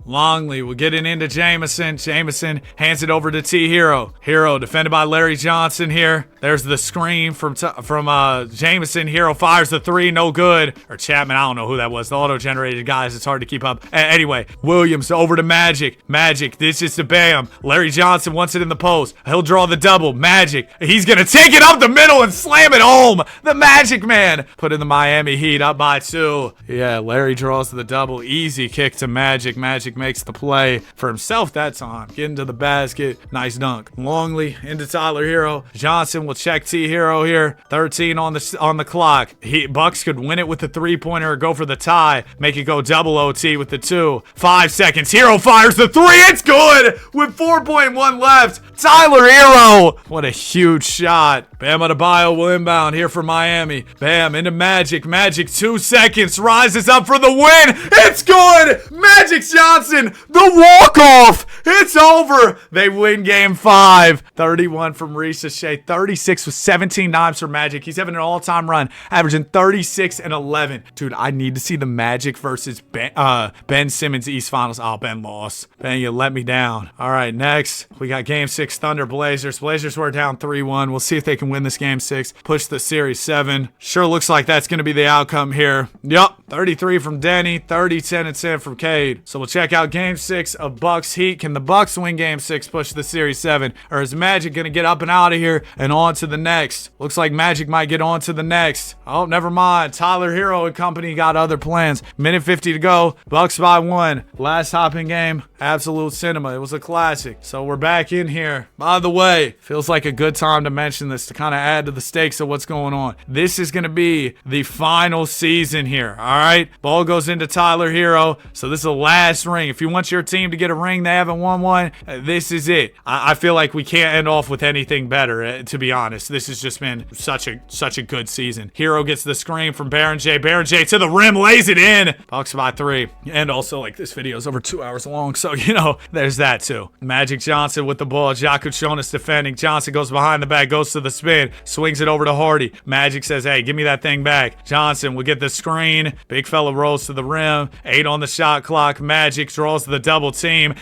Longley will get it into Jameson. Jameson hands it over to T Hero. Hero defended by Larry Johnson here. There's the screen from Jameson. Hero fires the three, no good. Or Chapman, I don't know who that was. The auto-generated guys, it's hard to keep up. Anyway, Williams over to Magic. Magic, this is the bam. Larry Johnson wants it in the post. He'll draw the double. Magic, he's gonna take it up the middle and slam it home. The Magic Man put in the Miami Heat up by 2. Yeah, Larry draws the double. Easy kick to Magic. Magic makes the play for himself that time. Get into the basket. Nice dunk. Longley into Tyler Hero. Johnson will check T Hero here. 13 on the clock. Bucks could win it with the 3-pointer or go for the tie. Make it go double OT with the 2. 5 seconds. Hero fires the 3. It's good with 4.1 left. Tyler Hero. What a huge shot. Bam Adebayo will inbound here for Miami. Bam into Magic. Magic 2 seconds. Rises up for the win. It's good. Magic Johnson. The walk-off. It's over. They win game 5. 31 from Ricochet. 36 with 17 dimes for Magic. He's having an all-time run, averaging 36 and 11. Dude, I need to see the Magic versus Ben Simmons East Finals. Oh, Ben lost. Ben, you let me down. All right, next, we got game 6 Thunder Blazers. Blazers were down 3-1. We'll see if they can win this game 6. Push the series 7. Sure looks like that's going to be the outcome here. Yup, 33 from Denny, 30, 10, and 10 from Cade. So we'll check out game 6 of Bucks Heat. Can the Bucks win game 6, push the series 7? Or is Magic going to get up and out of here and on to the next? Looks like Magic might get on to the next. Oh, never mind. Tyler Hero and company got other plans. Minute 50 to go. Bucks by 1. Last hopping game. Absolute cinema. It was a classic. So we're back in here. By the way, feels like a good time to mention this to kind of add to the stakes of what's going on. This is going to be the final season here. All right. Ball goes into Tyler Hero. So this is the last ring. If you want your team to get a ring, they haven't won one. This is it. I feel like we can't end off with anything better, to be honest. This has just been such a good season. Hero gets the screen from Baron J. Baron J to the rim, lays it in. Bucks by 3. And also, like, this video is over 2 hours long, so, you know, there's that too. Magic Johnson with the ball. Jaku Jonas defending. Johnson goes behind the back, goes to the spin, swings it over to Hardy. Magic says, hey, give me that thing back. Johnson will get the screen. Big fella rolls to the rim. 8 on the shot clock. Magic draws the double team.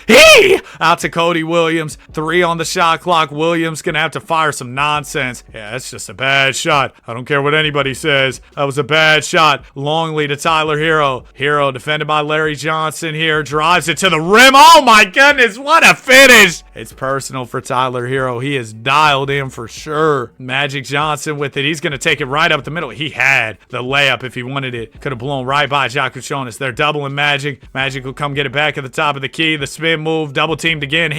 Out to Cody Williams. 3 on the shot clock. Williams gonna have to fire some nonsense. Yeah, that's just a bad shot. I don't care what anybody says. That was a bad shot. Longley to Tyler Hero. Hero defended by Larry Johnson here. Drives it to the rim. Oh my goodness, what a finish. It's personal for Tyler Hero. He is dialed in for sure. Magic Johnson with it. He's gonna take it right up the middle. He had the layup if he wanted it. Could have blown right by Jaku Jonas. They're doubling Magic. Magic will come get it back at the top of the key. The spin move, double teamed again.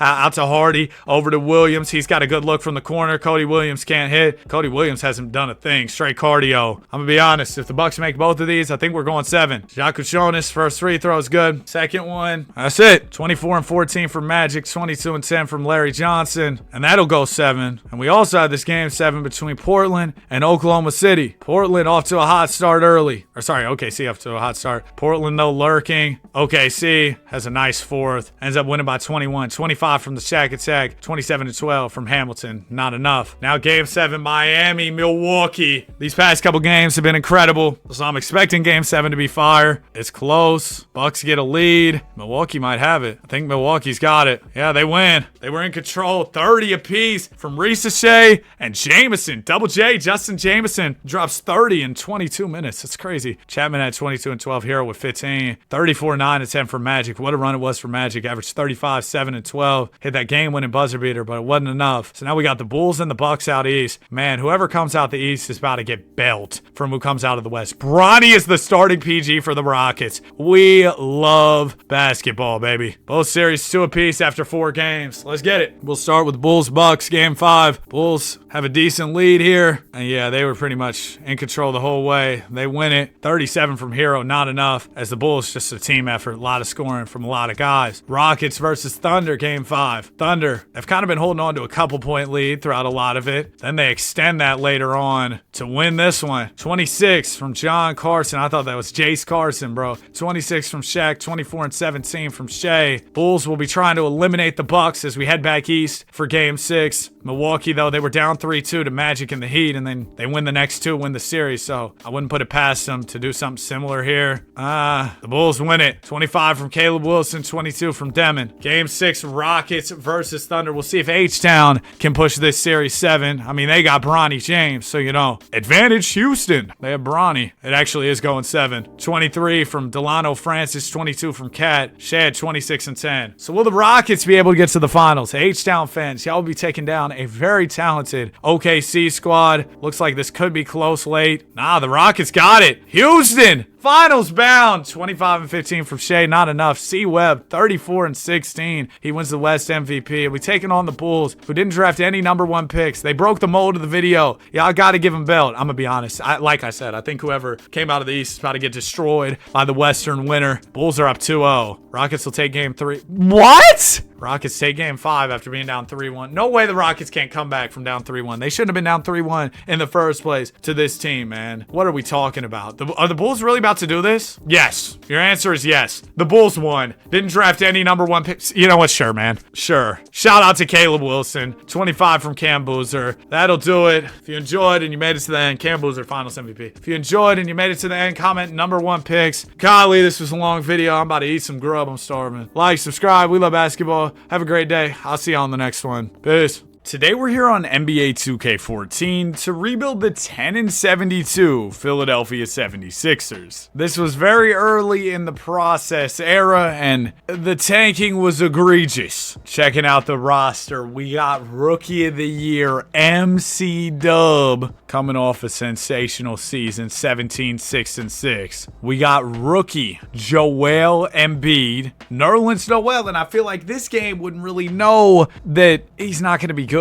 Out to Hardy, over to Williams. He's got a good look from the corner. Cody Williams can't hit. Cody Williams hasn't done a thing. Straight cardio. I'm gonna be honest. If the Bucks make both of these, I think we're going 7. Jaku Jonas, first free throw is good. Second one, that's it. 24 and 14 from Magic, 22 and 10 from Larry Johnson, and that'll go 7. And we also had this game 7 between Portland and Oklahoma City. Portland off to a hot start early. Or sorry, OKC off to a hot start. Portland though lurking. OKC has a nice fourth. Ends up winning by 21. 25 from the Shack Attack. 27 to 12 from Hamilton. Not enough. Now game 7, Miami, Milwaukee. These past couple games have been incredible. So I'm expecting game 7 to be fire. It's close. Bucks get a lead. Milwaukee might have it. I think Milwaukee's got it. Yeah, they win. They were in control. 30 apiece from Ricochet and Jameson. Double J, Justin Jameson drops 30 in 22 minutes. That's crazy. Chapman had 22 and 12. Hero with 15. 34, 9 and 10 for Magic. What a run it was for Magic. Averaged 35, 7 and 12. Hit that game-winning buzzer beater, but it wasn't enough. So now we got the Bulls and the Bucks out east. Man, whoever comes out the east is about to get belt from who comes out of the west. Bronny is the starting PG for the Rockets. We love basketball, baby. Both series 2 apiece after 4 games. Let's get it. We'll start with Bulls-Bucks, game 5. Bulls have a decent lead here. And yeah, they were pretty much in control the whole way. They win it. 37 from Hero, not enough. As the Bulls, just a team effort. A lot of scoring from a lot of guys. Rockets versus Thunder, game 5. Thunder have kind of been holding on to a couple-point lead throughout a lot of it. Then they extend that later on to win this one. 26 from John Carson. I thought that was Jace Carson, bro. 26 from Shaq. 24 and 17 from from Shea. Bulls will be trying to eliminate the Bucks as we head back east for Game 6. Milwaukee, though, they were down 3-2 to Magic and the Heat, and then they win the next two, win the series, so I wouldn't put it past them to do something similar here. The Bulls win it. 25 from Caleb Wilson, 22 from Demon. Game 6, Rockets versus Thunder. We'll see if H-Town can push this series 7. I mean, they got Bronny James, so, you know, advantage Houston. They have Bronny. It actually is going 7. 23 from Delano Francis, 22 from Cat. Shea had 26 and 10. So will the Rockets be able to get to the finals? H-Town fans, y'all will be taking down a very talented OKC squad. Looks like this could be close late. Nah, the Rockets got it. Houston! Finals bound. 25 and 15 from Shea, not enough. C. Webb, 34 and 16. He wins the West MVP. We taking on the Bulls, who didn't draft any #1 picks. They broke the mold of the video. Y'all got to give them belt. I'm gonna be honest. Like I said, I think whoever came out of the East is about to get destroyed by the Western winner. Bulls are up 2-0. Rockets will take Game 3. What? Rockets take Game 5 after being down 3-1. No way the Rockets can't come back from down 3-1. They shouldn't have been down 3-1 in the first place to this team, man. What are we talking about? Are the Bulls really about to do this? Yes. Your answer is yes. The Bulls won. Didn't draft any #1 picks. You know what? Sure, man. Sure. Shout out to Caleb Wilson. 25 from Cam Boozer. That'll do it. If you enjoyed and you made it to the end, Cam Boozer, Finals MVP. If you enjoyed and you made it to the end, comment #1 picks. Golly, this was a long video. I'm about to eat some grub. I'm starving. Like, subscribe. We love basketball. Have a great day. I'll see you on the next one. Peace. Today we're here on NBA 2K14 to rebuild the 10-72 Philadelphia 76ers. This was very early in the process era and the tanking was egregious. Checking out the roster, we got Rookie of the Year MC Dub coming off a sensational season, 17-6-6. We got Rookie Joel Embiid, Nerlens Noel, and I feel like this game wouldn't really know that he's not going to be good.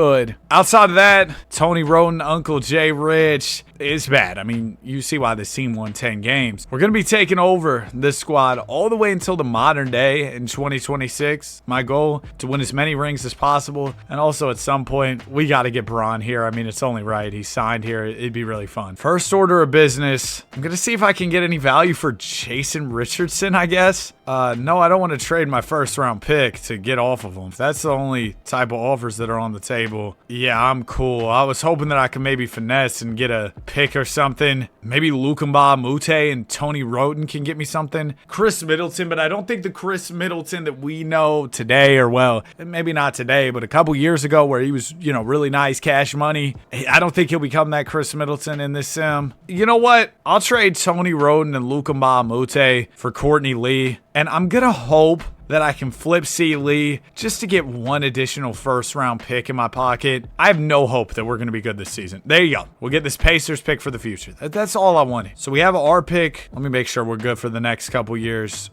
Outside of that, Tony Roden, Uncle Jay Rich, is bad. I mean, you see why this team won 10 games. We're going to be taking over this squad all the way until the modern day in 2026. My goal, to win as many rings as possible. And also at some point, we got to get Bron here. I mean, it's only right. He signed here. It'd be really fun. First order of business, I'm going to see if I can get any value for Jason Richardson, I guess. No, I don't want to trade my first round pick to get off of him. If that's the only type of offers that are on the table, yeah, I'm cool. I was hoping that I could maybe finesse and get a pick or something. Maybe Lukamba Mute and Tony Roden can get me something. Chris Middleton, but I don't think the Chris Middleton that we know today, or well, maybe not today, but a couple years ago where he was, you know, really nice cash money. I don't think he'll become that Chris Middleton in this sim. You know what? I'll trade Tony Roden and Lukamba Mute for Courtney Lee. And I'm going to hope that I can flip C. Lee just to get one additional first round pick in my pocket. I have no hope that we're going to be good this season. There you go. We'll get this Pacers pick for the future. That's all I wanted. So we have our pick. Let me make sure we're good for the next couple years.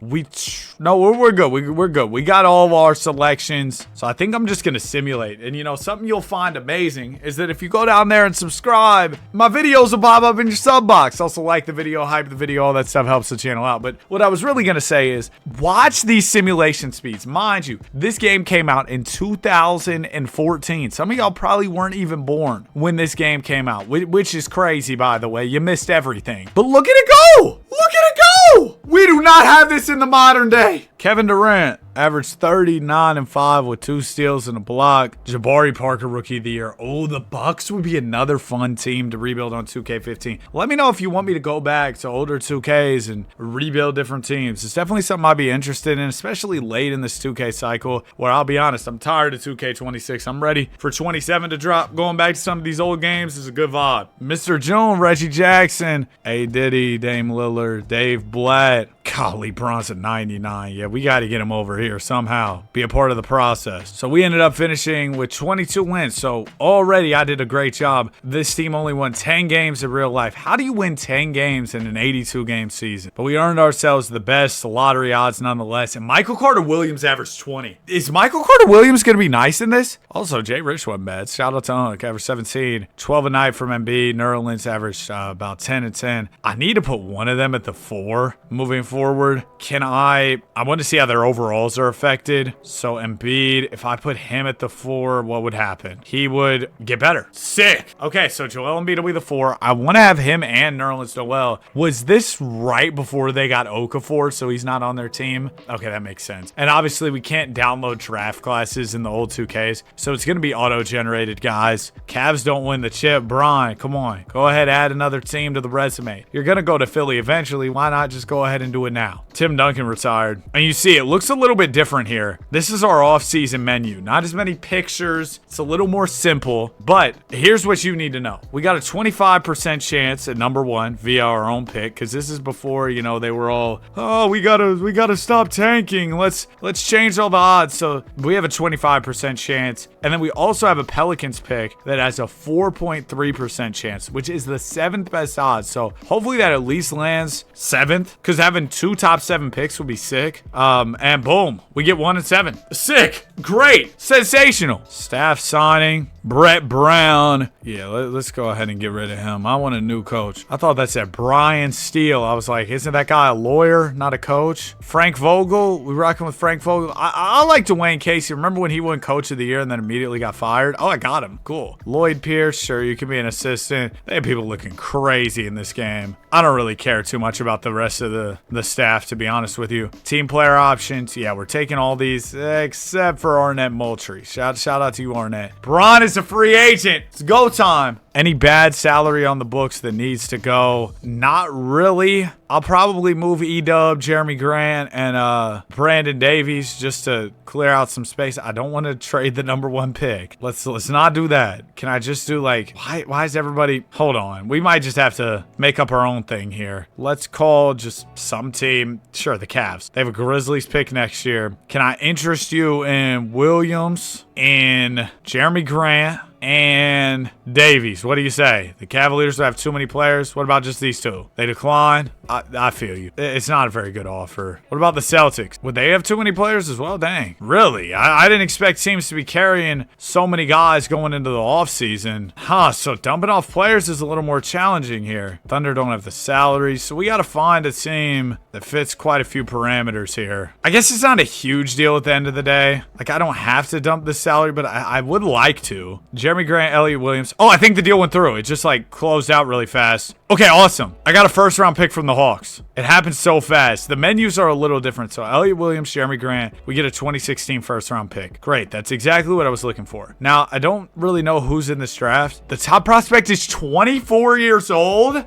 No, we're good. We're good. We got all of our selections. So I think I'm just going to simulate. And you know, something you'll find amazing is that if you go down there and subscribe, my videos will pop up in your sub box. Also like the video, hype the video, all that stuff helps the channel out. But what I was really going to say is watch these simulations speeds. Mind you, this game came out in 2014. Some of y'all probably weren't even born when this game came out, which is crazy, by the way. You missed everything. But look at it go! Look at it go! We do not have this in the modern day. Kevin Durant averaged 39 and 5 with 2 steals and a block. Jabari Parker, Rookie of the Year. Oh, the Bucks would be another fun team to rebuild on 2K15. Let me know if you want me to go back to older 2Ks and rebuild different teams. It's definitely something I'd be interested in, especially late in this 2K cycle, where I'll be honest, I'm tired of 2K26. I'm ready for 27 to drop. Going back to some of these old games is a good vibe. Mr. June, Reggie Jackson, A. Diddy, Dame Lillard, Dave Blatt. Golly, Bronson 99. Yeah, we got to get him over here somehow. Be a part of the process. So we ended up finishing with 22 wins. So already I did a great job. This team only won 10 games in real life. How do you win 10 games in an 82-game season? But we earned ourselves the best lottery odds nonetheless. And Michael Carter-Williams averaged 20. Is Michael Carter-Williams going to be nice in this? Also, Jay Rich wasn't bad. Shout out to Unk, averaged 17. 12 a night from Embiid. Nerlens averaged about 10 and 10. I need to put one of them at the 4 moving forward. I want to to see how their overalls are affected. So Embiid, if I put him at the 4, what would happen? He would get better. Sick. Okay, so Joel Embiid will be the 4. I want to have him and Nerlens Noel. Was this right before they got Okafor, so he's not on their team? Okay, that makes sense. And obviously, we can't download draft classes in the old 2Ks, so it's going to be auto-generated, guys. Cavs don't win the chip. Brian, come on. Go ahead, add another team to the resume. You're going to go to Philly eventually. Why not just go ahead and do it now? Tim Duncan retired. And you see, it looks a little bit different here. This is our off-season menu. Not as many pictures. It's a little more simple, but here's what you need to know. We got a 25% chance at number 1 via our own pick, because this is before, you know, they were all, oh, we gotta stop tanking. Let's change all the odds. So we have a 25% chance. And then we also have a Pelicans pick that has a 4.3% chance, which is the 7th best odds. So hopefully that at least lands 7th, because having 2 top 7 picks would be sick. And boom, we get 1 and 7. Sick. Great. Sensational. Staff signing. Brett Brown. Yeah, let's go ahead and get rid of him. I want a new coach. I thought that said Brian Steele. I was like, isn't that guy a lawyer, not a coach? Frank Vogel. We rocking with Frank Vogel. I like Dwayne Casey. Remember when he won coach of the year and then immediately got fired? Oh, I got him. Cool. Lloyd Pierce. Sure, you can be an assistant. They have people looking crazy in this game. I don't really care too much about the rest of the staff, to be honest with you. Team player options. Yeah, we're taking all these except for Arnett Moultrie. Shout out to you, Arnett. Bron is a free agent. It's go time. Any bad salary on the books that needs to go? Not really. I'll probably move E-Dub, Jeremy Grant, and Brandon Davies just to clear out some space. I don't want to trade the number 1 pick. Let's not do that. Can I just do like, why is everybody, hold on. We might just have to make up our own thing here. Let's call just some team. Sure, the Cavs. They have a Grizzlies pick next year. Can I interest you in Williams, in Jeremy Grant, and Davies? What do you say? The Cavaliers have too many players. What about just these 2? They decline? I feel you. It's not a very good offer. What about the Celtics? Would they have too many players as well? Dang. Really? I didn't expect teams to be carrying so many guys going into the offseason. So dumping off players is a little more challenging here. Thunder don't have the salaries, so we got to find a team that fits quite a few parameters here. I guess it's not a huge deal at the end of the day. Like, I don't have to dump this salary, but I would like to. Jeremy Grant, Elliott Williams. Oh, I think the deal went through. It just like closed out really fast. Okay, awesome. I got a 1st round pick from the Hawks. It happened so fast. The menus are a little different. So Elliott Williams, Jeremy Grant, we get a 2016 1st round pick. Great. That's exactly what I was looking for. Now, I don't really know who's in this draft. The top prospect is 24 years old.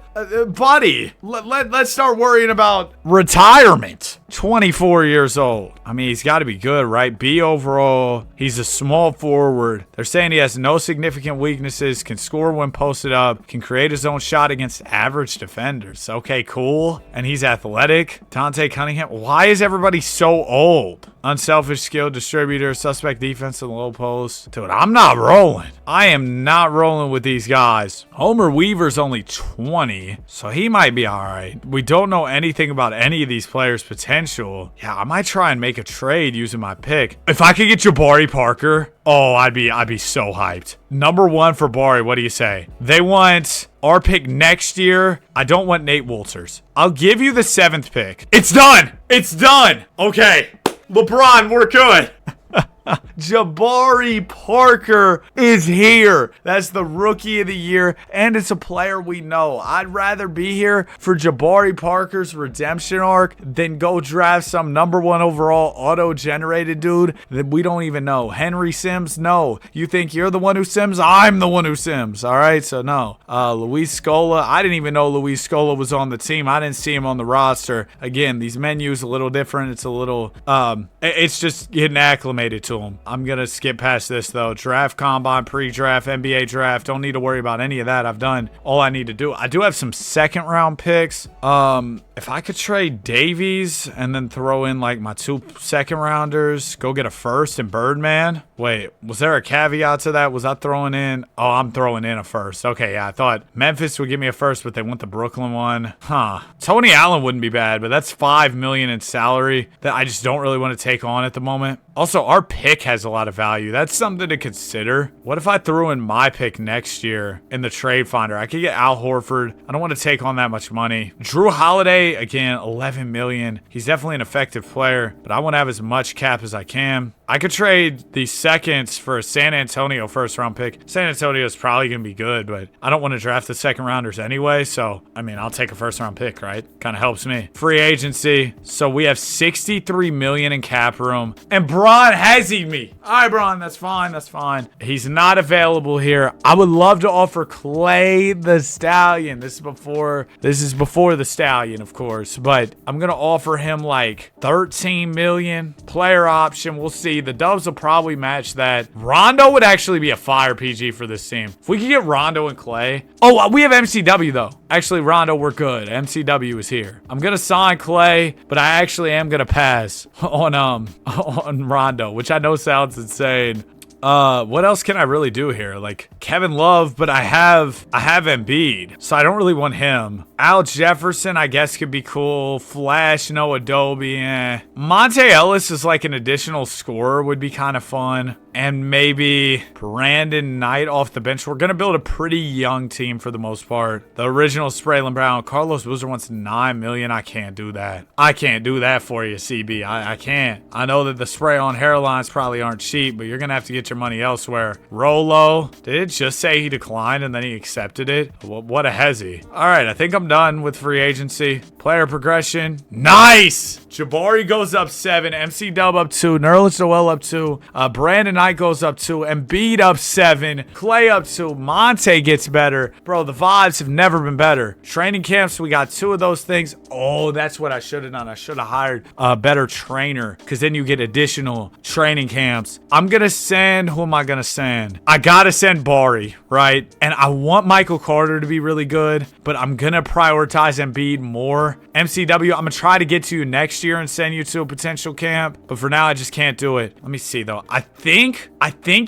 Buddy, let's start worrying about retirement. 24 years old. I mean, he's got to be good, right? B overall. He's a small forward. They're saying he has no significant weaknesses, can score when posted up, can create his own shot against average defenders. Okay, cool. And he's athletic. Dante Cunningham. Why is everybody so old? Unselfish skill, distributor, suspect defense in the low post. Dude, I'm not rolling. I am not rolling with these guys. Homer Weaver's only 20, so he might be all right. We don't know anything about any of these players' potential. Yeah, I might try and make a trade using my pick. If I could get Jabari Parker, oh, I'd be so hyped. Number 1 for Bari, what do you say? They want our pick next year. I don't want Nate Wolters. I'll give you the 7th pick. It's done. It's done. Okay. LeBron, we're good. Jabari Parker is here. That's the rookie of the year, and it's a player we know. I'd rather be here for Jabari Parker's redemption arc than go draft some number 1 overall auto-generated dude that we don't even know. Henry Sims, no. You think you're the one who sims? I'm the one who sims. All right, so no. Luis Scola, I didn't even know Luis Scola was on the team. I didn't see him on the roster. Again, these menus a little different. It's a little, it's just getting acclimated to them. I'm going to skip past this, though. Draft, combine, pre-draft, NBA draft. Don't need to worry about any of that. I've done all I need to do. I do have some 2nd-round picks. If I could trade Davies and then throw in, like, my 2 2nd-rounders, go get a 1st and Birdman. Wait, was there a caveat to that? Was I throwing in? Oh, I'm throwing in a 1st. Okay, yeah, I thought Memphis would give me a 1st, but they want the Brooklyn one. Tony Allen wouldn't be bad, but that's $5 million in salary that I just don't really want to take on at the moment. Also, our pick pick has a lot of value. That's something to consider. What if I threw in my pick next year in the trade finder? I could get Al Horford. I don't want to take on that much money. Drew Holiday, again, 11 million. He's definitely an effective player, but I want to have as much cap as I can. I could trade the seconds for a San Antonio first-round pick. San Antonio is probably going to be good, but I don't want to draft the second-rounders anyway, so, I mean, I'll take a first-round pick, right? Kind of helps me. Free agency. So we have 63 million in cap room, and Bron hezzy me. All right, Bron, that's fine, that's fine. He's not available here. I would love to offer Clay the Stallion. This is before the Stallion, of course, but I'm going to offer him like 13 million. Player option, we'll see. The Dubs will probably match that. Rondo would actually be a fire PG for this team. If we could get Rondo and Clay. Oh, we have MCW though. Actually, Rondo, we're good. MCW is here. I'm gonna sign Clay, but I actually am gonna pass on Rondo, which I know sounds insane. What else can I really do here? Like Kevin Love, but I have Embiid, so I don't really want him. Al Jefferson, I guess, could be cool. Flash, no Adobe, Monte Ellis is like an additional scorer, would be kind of fun. And maybe Brandon Knight off the bench. We're going to build a pretty young team for the most part. The original Spraylon Brown. Carlos Boozer wants 9 million. I can't do that. I can't do that for you, CB. I can't. I know that the spray-on hairlines probably aren't cheap, but you're going to have to get your money elsewhere. Rolo. Did it just say he declined and then he accepted it? What a hezzy. All right, I think I'm done with free agency. Player progression. Nice! Jabari goes up 7. MC Dub up 2. Nerlens Noel up 2. Brandon Knight goes up 2. Embiid up 7. Clay up 2. Monte gets better. Bro, the vibes have never been better. Training camps, we got 2 of those things. Oh, that's what I should have done. I should have hired a better trainer, because then you get additional training camps. I'm going to send, who am I going to send? I got to send Bari, right? And I want Michael Carter to be really good, but I'm going to prioritize Embiid more. MCW, I'm going to try to get to you next year and send you to a potential camp, but for now, I just can't do it. Let me see, though. I think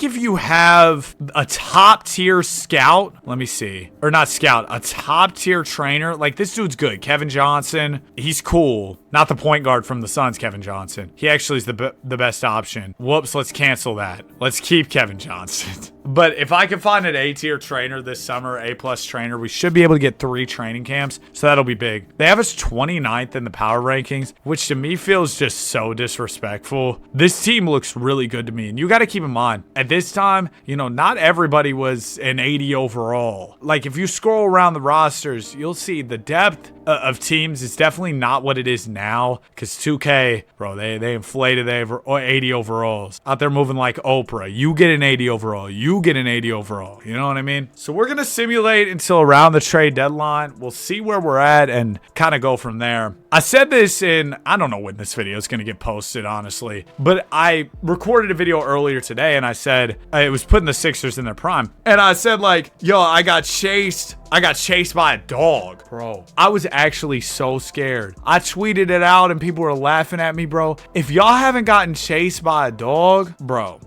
if you have a top tier scout, let me see, or not scout, a top tier trainer, like this dude's good. Kevin Johnson, he's cool. Not the point guard from the Suns, Kevin Johnson. He actually is the best option. Whoops, let's cancel that. Let's keep Kevin Johnson. But if I can find an A-tier trainer this summer, A-plus trainer, we should be able to get 3 training camps, so that'll be big. They have us 29th in the power rankings, which to me feels just so disrespectful. This team looks really good to me, and you got to keep in mind, at this time, you know, not everybody was an 80 overall. Like, if you scroll around the rosters, you'll see the depth of teams is definitely not what it is now, because 2K, bro, they inflated the 80 overalls. Out there moving like Oprah. You get an 80 overall. You get an 80 overall. You know what I mean? So we're going to simulate until around the trade deadline. We'll see where we're at and kind of go from there. I said this in, I don't know when this video is going to get posted, honestly, but I recorded a video earlier today and I said, it was putting the Sixers in their prime. And I said like, yo, I got chased by a dog, bro. I was actually so scared. I tweeted it out and people were laughing at me, bro. If y'all haven't gotten chased by a dog, bro,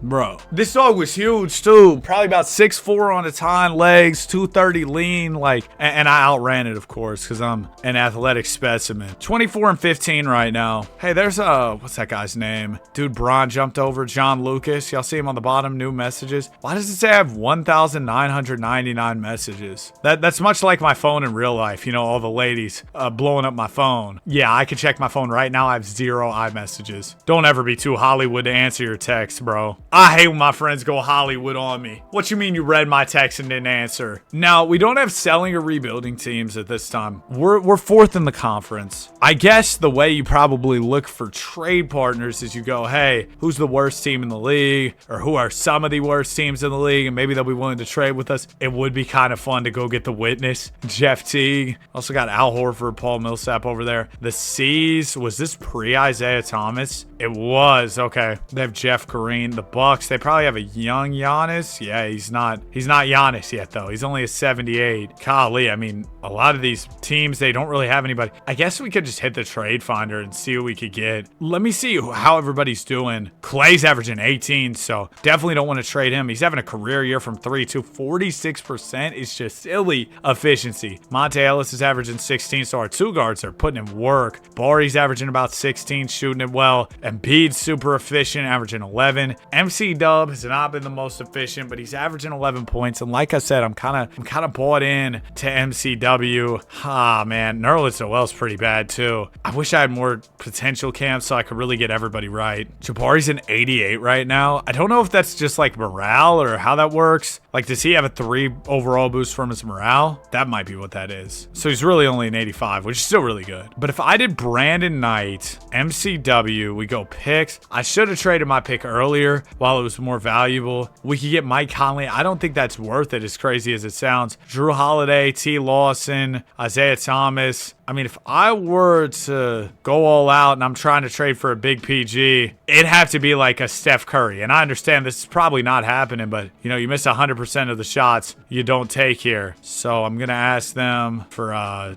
this dog was huge too. Probably about 6'4" on its hind legs, 230 lean, like, and I outran it, of course, because I'm an athletic specimen. 24 and 15 right now. Hey, there's what's that guy's name? Dude, Bron jumped over, John Lucas. Y'all see him on the bottom, new messages. Why does it say I have 1,999 messages? That's much like my phone in real life. You know, all the ladies blowing up my phone. Yeah, I can check my phone right now. I have 0 iMessages. Don't ever be too Hollywood to answer your text, bro. I hate when my friends go Hollywood on me. What you mean you read my text and didn't answer? Now, we don't have selling or rebuilding teams at this time. We're 4th in the conference. I guess the way you probably look for trade partners is you go, hey, who's the worst team in the league? Or who are some of the worst teams in the league? And maybe they'll be willing to trade with us. It would be kind of fun to go get the Witness, Jeff Teague. Also got Al Horford, Paul Millsap over there. The C's, was this pre-Isaiah Thomas? It was. Okay. They have Jeff Green. The Bucks, they probably have a young Giannis. Yeah, he's not Giannis yet, though. He's only a 78. Golly, I mean, a lot of these teams, they don't really have anybody. I guess we could just hit the trade finder and see what we could get. Let me see how everybody's doing. Clay's averaging 18, so definitely don't want to trade him. He's having a career year from 3 to 46% is just silly efficiency. Monte Ellis is averaging 16, so our 2 guards are putting in work. Bari's averaging about 16, shooting it well. Embiid's super efficient, averaging 11. MC Dub has not been the most efficient, but he's averaging 11 points. And like I said, I'm kind of bought in to MCW. Ah, man, Nerlens Noel's pretty bad too. I wish I had more potential camps so I could really get everybody right. Jabari's an 88 right now. I don't know if that's just like morale or how that works. Like, does he have a 3 overall boost from his morale? That might be what that is. So he's really only an 85, which is still really good. But if I did Brandon Knight, MCW, we go picks. I should have traded my pick earlier while it was more valuable. We could get Mike Conley. I don't think that's worth it, as crazy as it sounds. Drew Holiday, T. Lawson, Isaiah Thomas. I mean, if I were to go all out and I'm trying to trade for a big PG, it'd have to be like a Steph Curry. And I understand this is probably not happening, but, you know, you miss 100% of the shots you don't take here. So I'm going to ask them for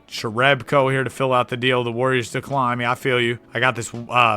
Cherebko here to fill out the deal. The Warriors decline. I mean, I feel you. I got this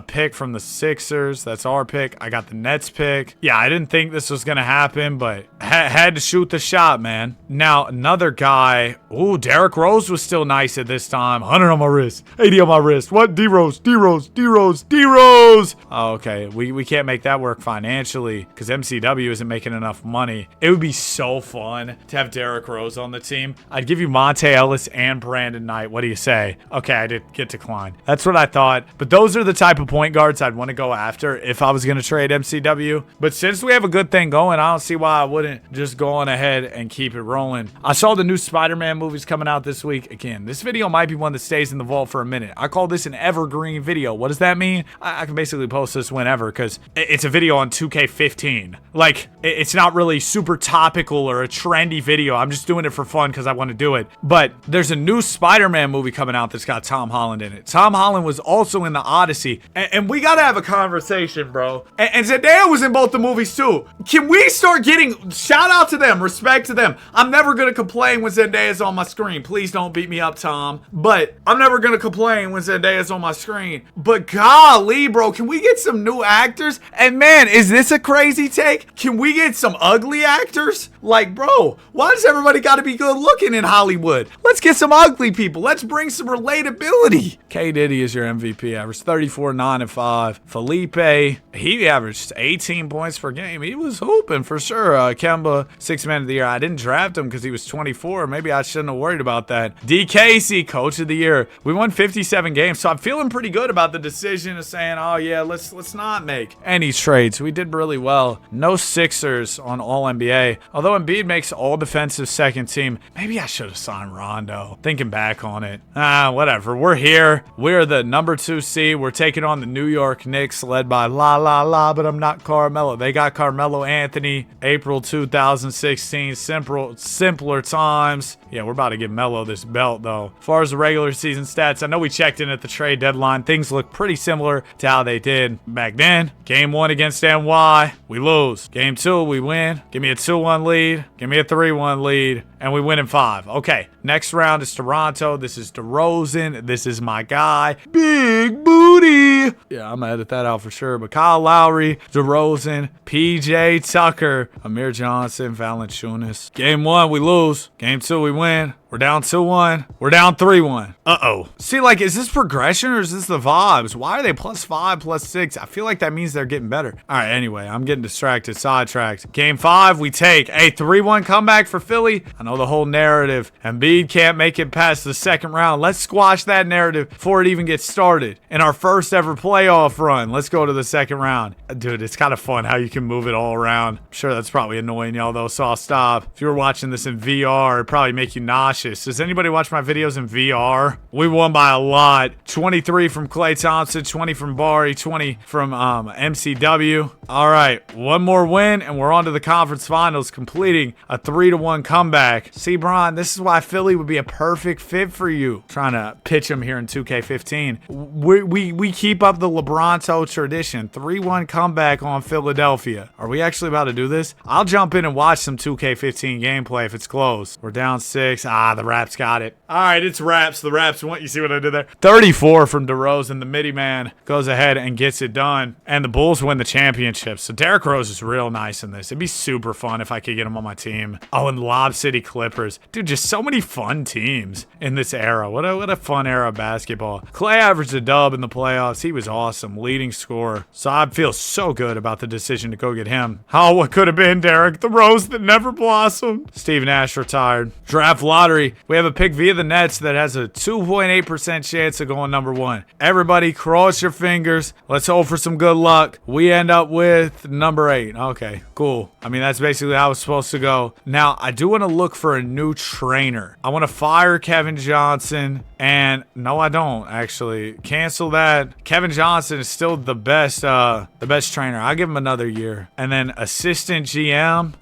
pick from the Sixers. That's our pick. I got the Nets pick. Yeah, I didn't think this was going to happen, but had to shoot the shot, man. Now, another guy. Ooh, Derrick Rose was still nice at this time. 100 on my wrist. 80 on my wrist. What? D-Rose. D-Rose. D-Rose. D-Rose. Oh, okay. We can't make that work financially because MCW isn't making enough money. It would be so fun to have Derrick Rose on the team. I'd give you Monte Ellis and Brandon Knight. What do you say? Okay, I did get declined. That's what I thought. But those are the type of point guards I'd want to go after if I was going to trade MCW. But since we have a good thing going, I don't see why I wouldn't just go on ahead and keep it rolling. I saw the new Spider-Man movies coming out this week. Again, this video might be one that stays in the vault for a minute. I call this an evergreen video. What does that mean? I can basically post this whenever because it's a video on 2K15. Like, it's not really super topical or a trendy video. I'm just doing it for fun because I want to do it. But there's a new Spider-Man movie coming out that's got Tom Holland in it. Tom Holland was also in the Odyssey. And we got to have a conversation, bro. And Zendaya was in both the movies too. Can we start getting, shout out to them, respect to them. I'm never going to complain when Zendaya's on my screen. Please don't beat me up, Tom. But I'm never going to complain when Zendaya's on my screen. But golly, bro, can we get some new actors? And man, is this a crazy take? Can we get some ugly actors? Like, bro, why does everybody got to be good looking in Hollywood? Let's get some ugly people. Let's bring some relatability. K. Diddy is your MVP. Averaged 34, 9, and 5. Felipe, he averaged 18 points per game. He was hooping for sure. Kemba, 6th man of the year. I didn't draft him because he was 24. Maybe I shouldn't have worried about that. D. Casey, coach of the year. We won 57 games, so I'm feeling pretty good about the decision of saying, oh yeah, let's not make any trades. We did really well. No Sixers on All-NBA. Although Embiid makes all-defensive second team, maybe I should have signed Rondo. Thinking back on it. Whatever. We're here. We're the number 2 seed. We're taking on the New York Knicks, led by but I'm not Carmelo. They got Carmelo Anthony. April 2016. Simpler times. Yeah, we're about to give Melo this belt, though. As far as the regular season stats, I know we checked in at the trade deadline. Things look pretty similar to how they did back then. Game 1 against NY, we lose. Game 2, we win. Give me a 2-1 lead. Give me a 3-1 lead. And we win in 5. Okay, next round is Toronto. This is DeRozan. This is my guy. Big booty. Yeah, I'm going to edit that out for sure. But Kyle Lowry, DeRozan, PJ Tucker, Amir Johnson, Valanciunas. Game 1, we lose. Game 2, we win. We're down 2-1. We're down 3-1. Uh-oh. See, like, is this progression or is this the vibes? Why are they +5, +6? I feel like that means they're getting better. All right, anyway, I'm getting distracted, sidetracked. Game 5, we take a 3-1 comeback for Philly. I know the whole narrative. Embiid can't make it past the second round. Let's squash that narrative before it even gets started. In our first ever playoff run, let's go to the second round. Dude, it's kind of fun how you can move it all around. I'm sure that's probably annoying y'all, though, so I'll stop. If you were watching this in VR, it'd probably make you nauseous. Does anybody watch my videos in VR? We won by a lot. 23 from Klay Thompson, 20 from Bari, 20 from MCW. All right, one more win, and we're on to the conference finals, completing a 3-1 comeback. See, Bron, this is why Philly would be a perfect fit for you. Trying to pitch him here in 2K15. We keep up the LeBron tradition. 3-1 comeback on Philadelphia. Are we actually about to do this? I'll jump in and watch some 2K15 gameplay if it's close. We're down 6. The Raps got it. All right, it's Raps. The Raps want. You see what I did there? 34 from DeRozan. The midi man goes ahead and gets it done. And the Bulls win the championship. So Derrick Rose is real nice in this. It'd be super fun if I could get him on my team. Oh, and Lob City Clippers. Dude, just so many fun teams in this era. What a fun era of basketball. Clay averaged a dub in the playoffs. He was awesome. Leading scorer. So I feel so good about the decision to go get him. Oh, what could have been, Derrick? The rose that never blossomed. Steve Nash retired. Draft lottery. We have a pick via the Nets that has a 2.8% chance of going number 1. Everybody cross your fingers. Let's hope for some good luck. We end up with number 8. Okay, cool. I mean, that's basically how it's supposed to go. Now, I do want to look for a new trainer. I want to fire Kevin Johnson. And no, I don't actually. Cancel that. Kevin Johnson is still the best trainer. I'll give him another year. And then assistant GM.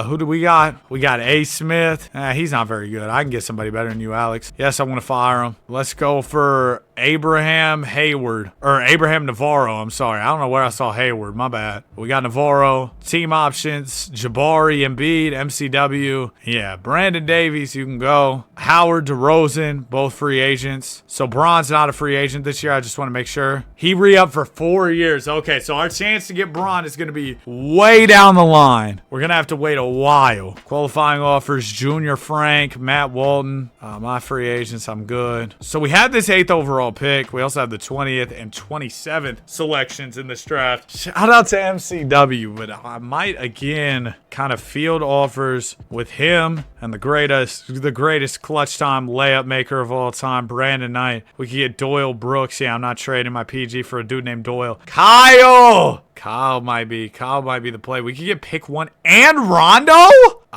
Who do we got? We got A. Smith. He's not very good. I can get somebody better than you, Alex. Yes, I want to fire him. Let's go for Abraham Hayward. Or Abraham Navarro. I'm sorry. I don't know where I saw Hayward. My bad. We got Navarro. Team options. Jabari, Embiid, MCW. Yeah, Brandon Davies, you can go. Howard, DeRozan, both free agents. So Bron's not a free agent this year. I just want to make sure. He re-upped for 4 years. Okay, so our chance to get Bron is going to be way down the line. We're going to have to wait a while. Qualifying offers, Junior Frank, Matt Walton. My free agents, I'm good. So we had this 8th overall pick. We also have the 20th and 27th selections in this draft. Shout out to MCW, but I might again kind of field offers with him and the greatest clutch time layup maker of all time, Brandon Knight. We could get Doyle Brooks. Yeah, I'm not trading my PG for a dude named Doyle. Kyle might be the play. We could get pick 1 and Rondo?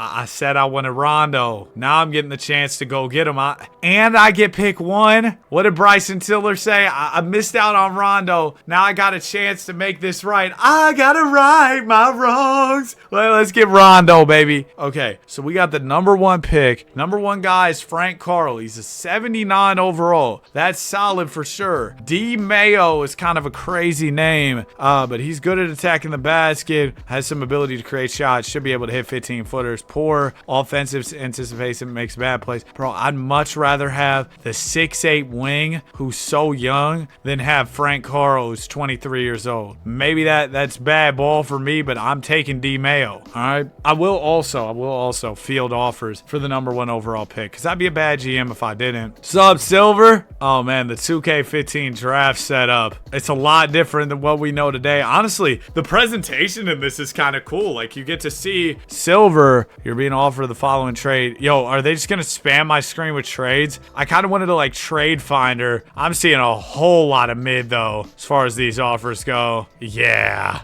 I said I wanted Rondo. Now I'm getting the chance to go get him. And I get pick 1. What did Bryson Tiller say? I missed out on Rondo. Now I got a chance to make this right. I gotta right my wrongs. Let's get Rondo, baby. Okay, so we got the number 1 pick. Number 1 guy is Frank Carl. He's a 79 overall. That's solid for sure. D. Mayo is kind of a crazy name, but he's good at attacking the basket. Has some ability to create shots. Should be able to hit 15-footers. Poor offensive anticipation, makes bad plays. Bro, I'd much rather have the 6'8 wing who's so young than have Frank Carl who's 23 years old. Maybe that's bad ball for me, but I'm taking D. Mayo. All right. I will also field offers for the number 1 overall pick because I'd be a bad GM if I didn't. Sub Silver. Oh man, the 2K15 draft setup. It's a lot different than what we know today. Honestly, the presentation in this is kind of cool. Like you get to see Silver. You're being offered the following trade. Yo, are they just going to spam my screen with trades? I kind of wanted to like trade finder. I'm seeing a whole lot of mid though, as far as these offers go. Yeah.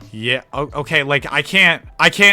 Okay. Like I can't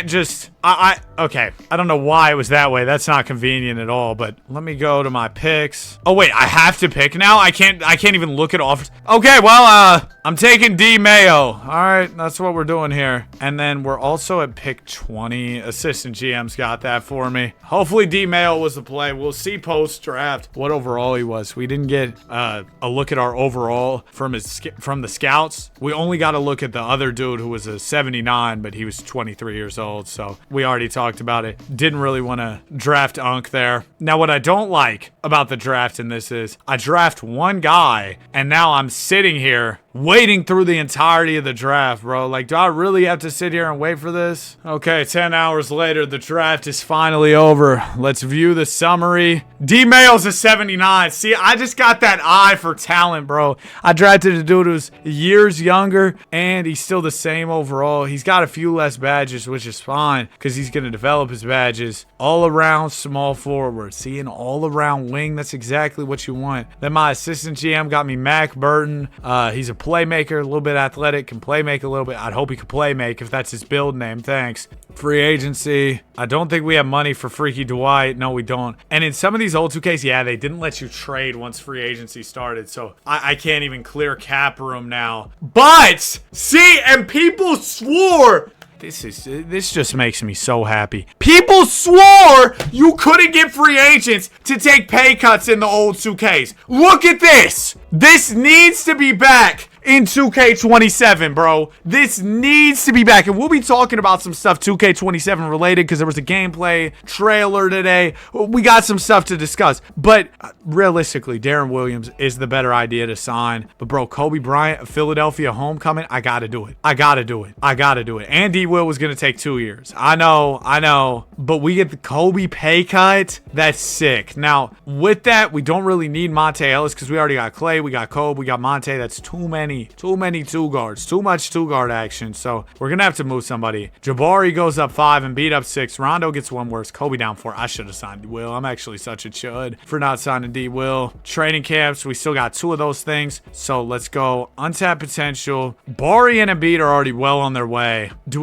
just, okay. I don't know why it was that way. That's not convenient at all, but let me go to my picks. Oh wait, I have to pick now? I can't even look at offers. Okay, well, I'm taking D. Mayo. All right, that's what we're doing here. And then we're also at pick 20. Assistant GM's got that for me. Hopefully D. Mayo was the play. We'll see post-draft what overall he was. We didn't get a look at our overall from the scouts. We only got a look at the other dude who was a 79, but he was 23 years old, so we already talked about it. Didn't really want to draft Unk there. Now, what I don't like about the draft in this is I draft one guy, and now I'm sitting here waiting through the entirety of the draft, bro. Like, do I really have to sit here and wait for this? Okay, 10 hours later, the draft is finally over. Let's view the summary. D. Mayo's a 79. See, I just got that eye for talent, bro. I drafted a dude who's years younger, and he's still the same overall. He's got a few less badges, which is fine, because he's going to develop his badges. All-around small forward. See, an all-around wing, that's exactly what you want. Then my assistant GM got me Mac Burton. He's a playmaker, a little bit athletic, can play make a little bit. I'd hope he could play make if that's his build name. Thanks. Free agency. I don't think we have money for Freaky Dwight. No, we don't. And in some of these old 2Ks, yeah, they didn't let you trade once free agency started. So I can't even clear cap room now. But see, and people swore. This just makes me so happy. People swore you couldn't get free agents to take pay cuts in the old 2Ks. Look at this. This needs to be back. in 2K27, bro. This needs to be back. And we'll be talking about some stuff 2K27 related because there was a gameplay trailer today. We got some stuff to discuss. But realistically, Darren Williams is the better idea to sign. But, bro, Kobe Bryant, Philadelphia homecoming, I got to do it. I got to do it. I got to do it. And D. Will was going to take 2 years. I know. But we get the Kobe pay cut. That's sick. Now, with that, we don't really need Monte Ellis because we already got Clay, we got Kobe, we got Monte. That's too many two guards. Too much two guard action. So we're going to have to move somebody. Jabari goes up 5 and beat up 6. Rondo gets 1 worse. Kobe down 4. I should have signed D. Will. I'm actually such a chud for not signing D. Will. Training camps, we still got 2 of those things. So let's go. Untapped potential. Bari and Embiid are already well on their way. I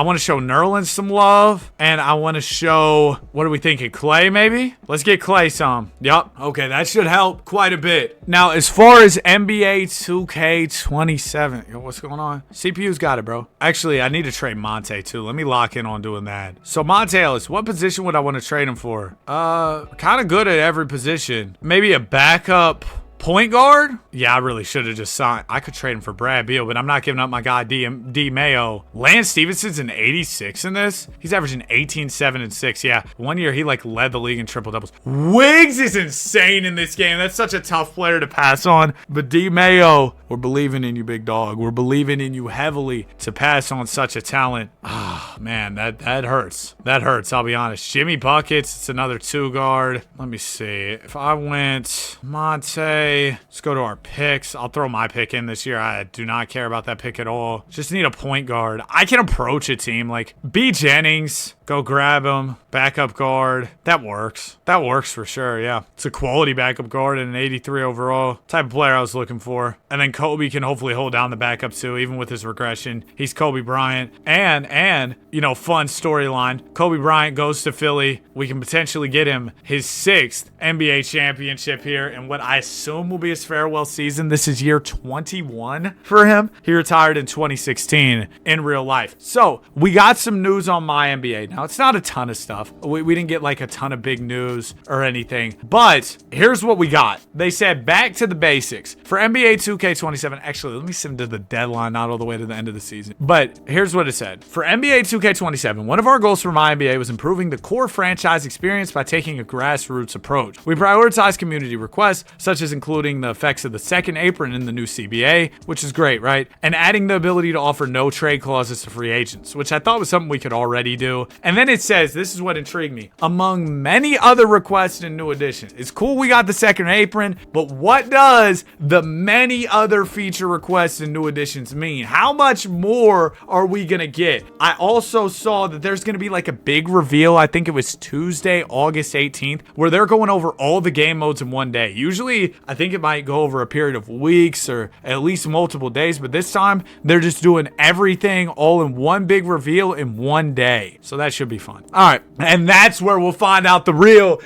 want to show Nerlens some love. And I want to show, what are we thinking? Clay, maybe? Let's get Clay some. Yup. Okay, that should help quite a bit. Now, as far as NBA 2K27, yo, what's going on? CPU's got it, bro. Actually, I need to trade Monte, too. Let me lock in on doing that. So, Monte Ellis, what position would I want to trade him for? Kind of good at every position. Maybe a backup point guard? Yeah, I really should have just signed. I could trade him for Brad Beal, but I'm not giving up my guy D Mayo. Lance Stephenson's an 86 in this. He's averaging 18, 7, and 6. Yeah, 1 year he led the league in triple doubles. Wiggs is insane in this game. That's such a tough player to pass on. But D Mayo, we're believing in you, big dog. We're believing in you heavily to pass on such a talent. Ah, man, that hurts. That hurts, I'll be honest. Jimmy Buckets, it's another 2 guard. Let me see. If I went Monte, let's go to our picks. I'll throw my pick in this year. I do not care about that pick at all. Just need a point guard. I can approach a team like B. Jennings. Go grab him. Backup guard. That works. That works for sure, yeah. It's a quality backup guard and an 83 overall. Type of player I was looking for. And then Kobe can hopefully hold down the backup too, even with his regression. He's Kobe Bryant. And you know, fun storyline. Kobe Bryant goes to Philly. We can potentially get him his 6th NBA championship here and what I assume will be his farewell season. This is year 21 for him. He retired in 2016 in real life. So we got some news on MyNBA. Now, it's not a ton of stuff. We didn't get like a ton of big news or anything. But here's what we got. They said back to the basics. For NBA 2K27, actually, let me send to the deadline, not all the way to the end of the season. But here's what it said. For NBA 2K27, one of our goals for MyNBA was improving the core franchise experience by taking a grassroots approach. We prioritize community requests, such as including the effects of the second apron in the new CBA, which is great, right? And adding the ability to offer no trade clauses to free agents, which I thought was something we could already do. And then it says, this is what intrigued me, among many other requests and new additions. It's cool we got the second apron, but what does the many other feature requests and new additions mean? How much more are we gonna get? I also saw that there's gonna be like a big reveal, I think it was Tuesday, August 18th, where they're going over all the game modes in one day. Usually, I think it might go over a period of weeks or at least multiple days, but this time, they're just doing everything all in one big reveal in one day. So that should be fun. All right, and that's where we'll find out the real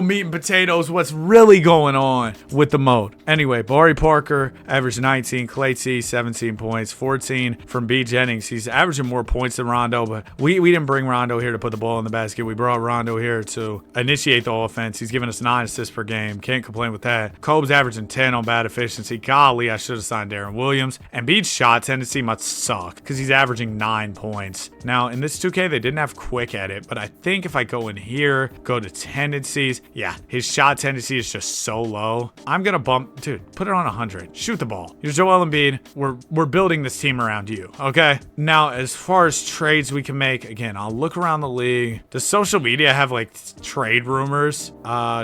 meat and potatoes, what's really going on with the mode. Anyway, Bari Parker averaged 19, Clay T 17 points, 14 from B. Jennings. He's averaging more points than Rondo, but we didn't bring Rondo here to put the ball in the basket. We brought Rondo here to initiate the offense. He's giving us 9 assists per game. Can't complain with that. Kobe's averaging 10 on bad efficiency. Golly, I should have signed Darren Williams. And Embiid's shot tendency must suck because he's averaging 9 points. Now, in this 2K, they didn't have quick at it, but I think if I go in here, go to tendencies, yeah, his shot tendency is just so low. I'm gonna bump, dude, put it on 100. Shoot the ball. You're Joel Embiid. We're building this team around you, okay? Now, as far as trades we can make, again, I'll look around the league. Does social media have like trade rumors?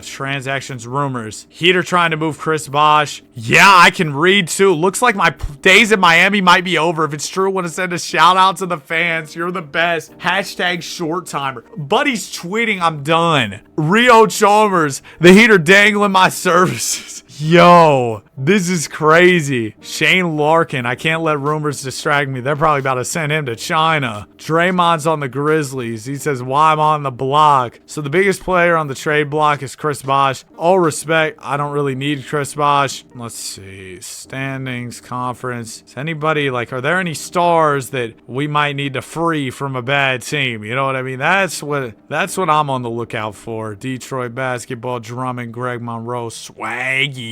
Transactions rumors. Heat are trying to move Chris Bosh. Yeah, I can read too. Looks like my days in Miami might be over. If it's true, I want to send a shout out to the fans. You're the best. Hashtag short timer. Buddy's tweeting, I'm done. Rio Chalmers, the Heat are dangling my services. Yo, this is crazy. Shane Larkin, I can't let rumors distract me. They're probably about to send him to China. Draymond's on the Grizzlies. He says, why I'm on the block. So the biggest player on the trade block is Chris Bosh. All respect, I don't really need Chris Bosh. Let's see, standings, conference. Is anybody, like, are there any stars that we might need to free from a bad team? You know what I mean? That's what I'm on the lookout for. Detroit basketball, Drummond, Greg Monroe, Swaggy.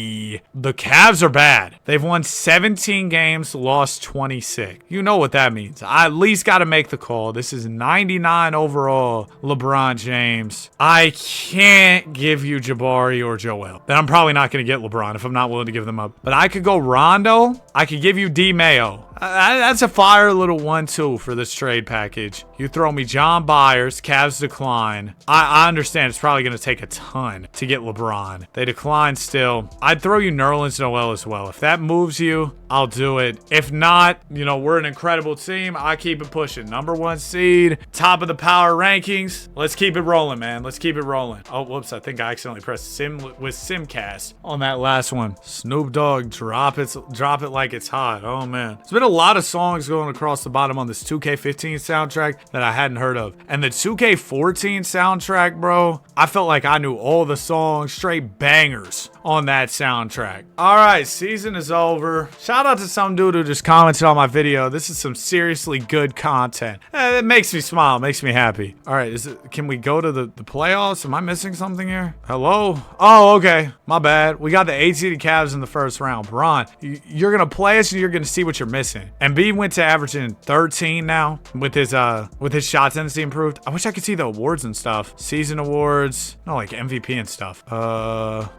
The Cavs are bad. They've won 17 games, lost 26. You know what that means. I at least got to make the call. This is 99 overall, LeBron James. I can't give you Jabari or Joel. Then I'm probably not going to get LeBron if I'm not willing to give them up. But I could go Rondo. I could give you D Mayo. That's a fire little 1-2 for this trade package. You throw me John Byers, Cavs decline. I understand it's probably going to take a ton to get LeBron. They decline still. I'd throw you Nerlens Noel as well. If that moves you, I'll do it. If not, you know, we're an incredible team. I keep it pushing. #1 seed, top of the power rankings. Let's keep it rolling, man. Let's keep it rolling. Oh, whoops. I think I accidentally pressed Simcast on that last one. Snoop Dogg, drop it like it's hot. Oh, man. It's been a lot of songs going across the bottom on this 2K15 soundtrack that I hadn't heard of. And the 2K14 soundtrack, bro, I felt like I knew all the songs, straight bangers on that soundtrack. All right, season is over. Shout out to some dude who just commented on my video. This is some seriously good content. It makes me smile, makes me happy. All right, can we go to the playoffs? Am I missing something here? Hello? Oh, okay. My bad. We got the 8-seeded Cavs in the first round. Bron, you're going to play us and you're going to see what you're missing. Embiid went to averaging 13 now with his shot tendency improved. I wish I could see the awards and stuff. Season awards. No, like MVP and stuff.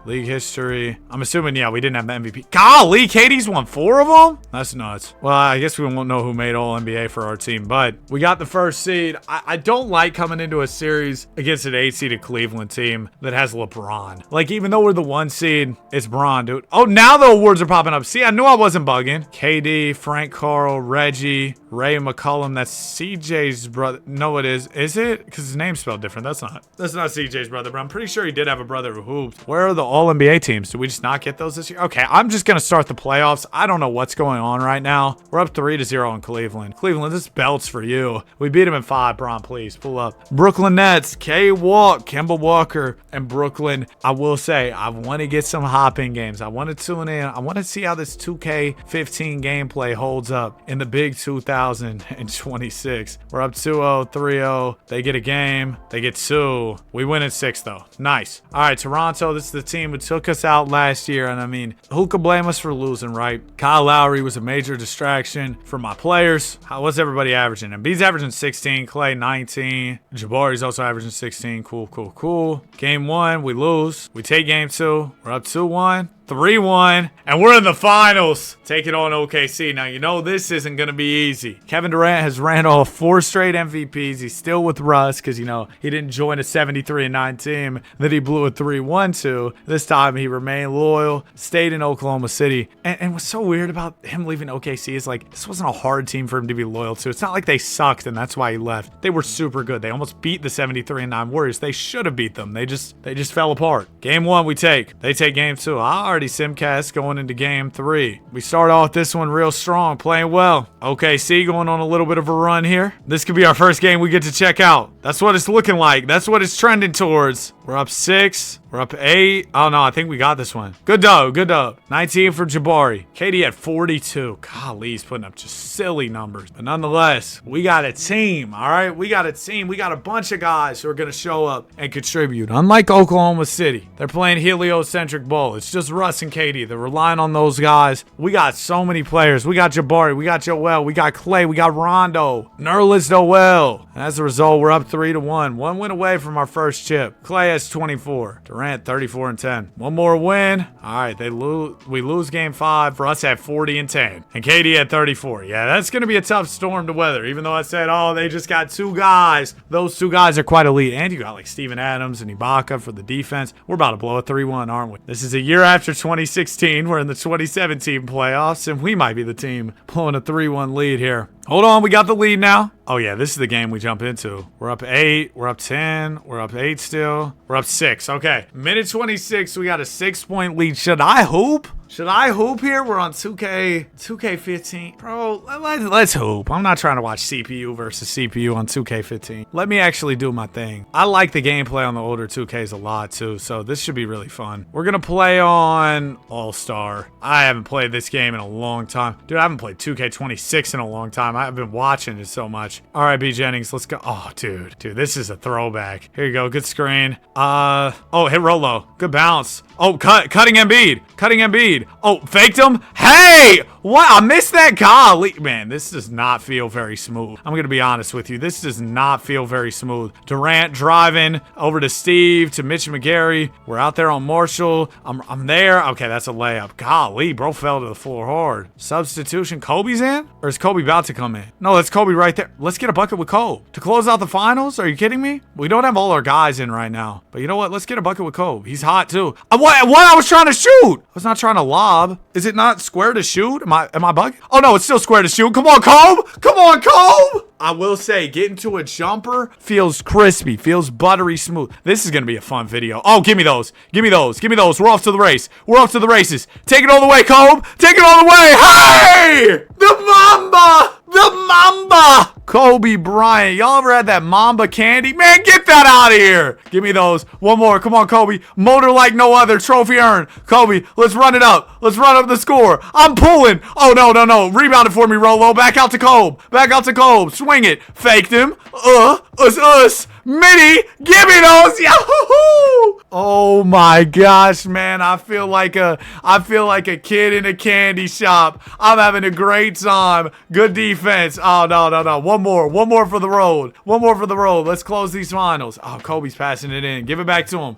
League history. I'm assuming, yeah, we didn't have the MVP. Golly, KD's won 4 of them? That's nuts. Well, I guess we won't know who made all NBA for our team, but we got the first seed. I don't like coming into a series against an 8-seeded Cleveland team that has LeBron. Like, even though we're the 1 seed, it's Bron, dude. Oh, now the awards are popping up. See, I knew I wasn't bugging. KD, Frank Carl, Reggie, Ray McCollum. That's CJ's brother. No, it is. Is it? Because his name's spelled different. That's not CJ's brother, but I'm pretty sure he did have a brother who hooped. Where are the All-NBA teams? Did we just not get those this year? Okay, I'm just going to start the playoffs. I don't know what's going on right now. We're up 3-0 in Cleveland. Cleveland, this belt's for you. We beat him in 5, Bron, please. Pull up. Brooklyn Nets, K-Walk, Kemba Walker, and Brooklyn. I will say, I want to get some hop-in games. I want to tune in. I want to see how this 2K15 gameplay holds up in the big 2026. We're up 2-0, 3-0. They get a game. They get 2. We win in 6, though. Nice. All right, Toronto, this is the team who took us out last year, and I mean, who could blame us for losing, right? Kyle Lowry was a major distraction for my players. What's everybody averaging? Embiid's averaging 16, Clay 19. Jabari's also averaging 16. Cool. Game 1, we lose. We take game 2. We're up 2-1. 3-1, and we're in the finals. Take it on OKC. Now, you know this isn't going to be easy. Kevin Durant has ran off 4 straight MVPs. He's still with Russ because, you know, he didn't join a 73-9 team that he blew a 3-1 to. This time, he remained loyal, stayed in Oklahoma City. And what's so weird about him leaving OKC is, like, this wasn't a hard team for him to be loyal to. It's not like they sucked, and that's why he left. They were super good. They almost beat the 73-9 Warriors. They should have beat them. They just fell apart. Game 1, we take. They take game 2. Already Simcast going into game 3. We start off this one real strong, playing well. OKC going on a little bit of a run here. This could be our first game we get to check out. That's what it's looking like. That's what it's trending towards. We're up 6. We're up 8. Oh, no, I think we got this one. Good dub. 19 for Jabari. KD at 42. Golly, he's putting up just silly numbers. But nonetheless, we got a team, all right? We got a team. We got a bunch of guys who are going to show up and contribute. Unlike Oklahoma City, they're playing heliocentric ball. It's just Russ and KD. They're relying on those guys. We got so many players. We got Jabari. We got Joel. We got Clay. We got Rondo. Nerlens Noel. And as a result, we're up 3-1. 1 win away from our first chip. Clay has 24. Durant 34 and 10. One more win. All right, we lose game 5. Russ at 40 and 10. And KD at 34. Yeah, that's going to be a tough storm to weather. Even though I said, oh, they just got 2 guys. Those 2 guys are quite elite. And you got like Steven Adams and Ibaka for the defense. We're about to blow a 3-1, aren't we? This is a year after 2016. We're in the 2017 playoffs, and we might be the team blowing a 3-1 lead here. Hold on, we got the lead now. Oh, yeah, this is the game we jump into. We're up 8. We're up 10. We're up 8 still. We're up 6. Okay, minute 26, we got a 6-point lead. Should I hoop? Should I hoop here? We're on 2K15. Bro, let's hoop. I'm not trying to watch CPU versus CPU on 2K15. Let me actually do my thing. I like the gameplay on the older 2Ks a lot, too, so this should be really fun. We're going to play on All-Star. I haven't played this game in a long time. Dude, I haven't played 2K26 in a long time. I've been watching it so much. All right, B. Jennings, let's go. Oh, dude, this is a throwback. Here you go. Good screen. Oh, hit Rolo. Good bounce. Oh, cutting Embiid. Embiid. Oh, faked him. Hey, what? I missed that. Golly, man, this does not feel very smooth. I'm gonna be honest with you. This does not feel very smooth. Durant driving over to Steve, to Mitch McGarry. We're out there on Marshall. I'm there. Okay, that's a layup. Golly, bro fell to the floor hard. Substitution. Kobe's in? Or is Kobe about to come in? No, that's Kobe right there. Let's get a bucket with Kobe. To close out the finals? Are you kidding me? We don't have all our guys in right now. But you know what? Let's get a bucket with Kobe. He's hot too. What? I was trying to shoot. I was not trying to lob. Is it not square to shoot? Am I bucket? Oh no, it's still square to shoot. Come on, Kobe. Come on, Kobe. I will say, getting to a jumper feels crispy, feels buttery smooth. This is going to be a fun video. Oh, give me those. Give me those. Give me those. We're off to the race. We're off to the races. Take it all the way, Kobe. Take it all the way. Hey! The Mamba! The Mamba! Kobe Bryant. Y'all ever had that Mamba candy? Man, get that out of here. Give me those. One more. Come on, Kobe. Motor like no other. Trophy earned. Kobe, let's run it up. Let's run up the score. I'm pulling. Oh, no. Rebound it for me, Rolo. Back out to Kobe. Back out to Kobe. Swing it. Faked him. Us. Mini. Give me those. Yahoo! Oh my gosh, man. I feel like a kid in a candy shop. I'm having a great time. Good defense. Oh, no. One more for the road. Let's close these finals. Oh, Kobe's passing it in. Give it back to him.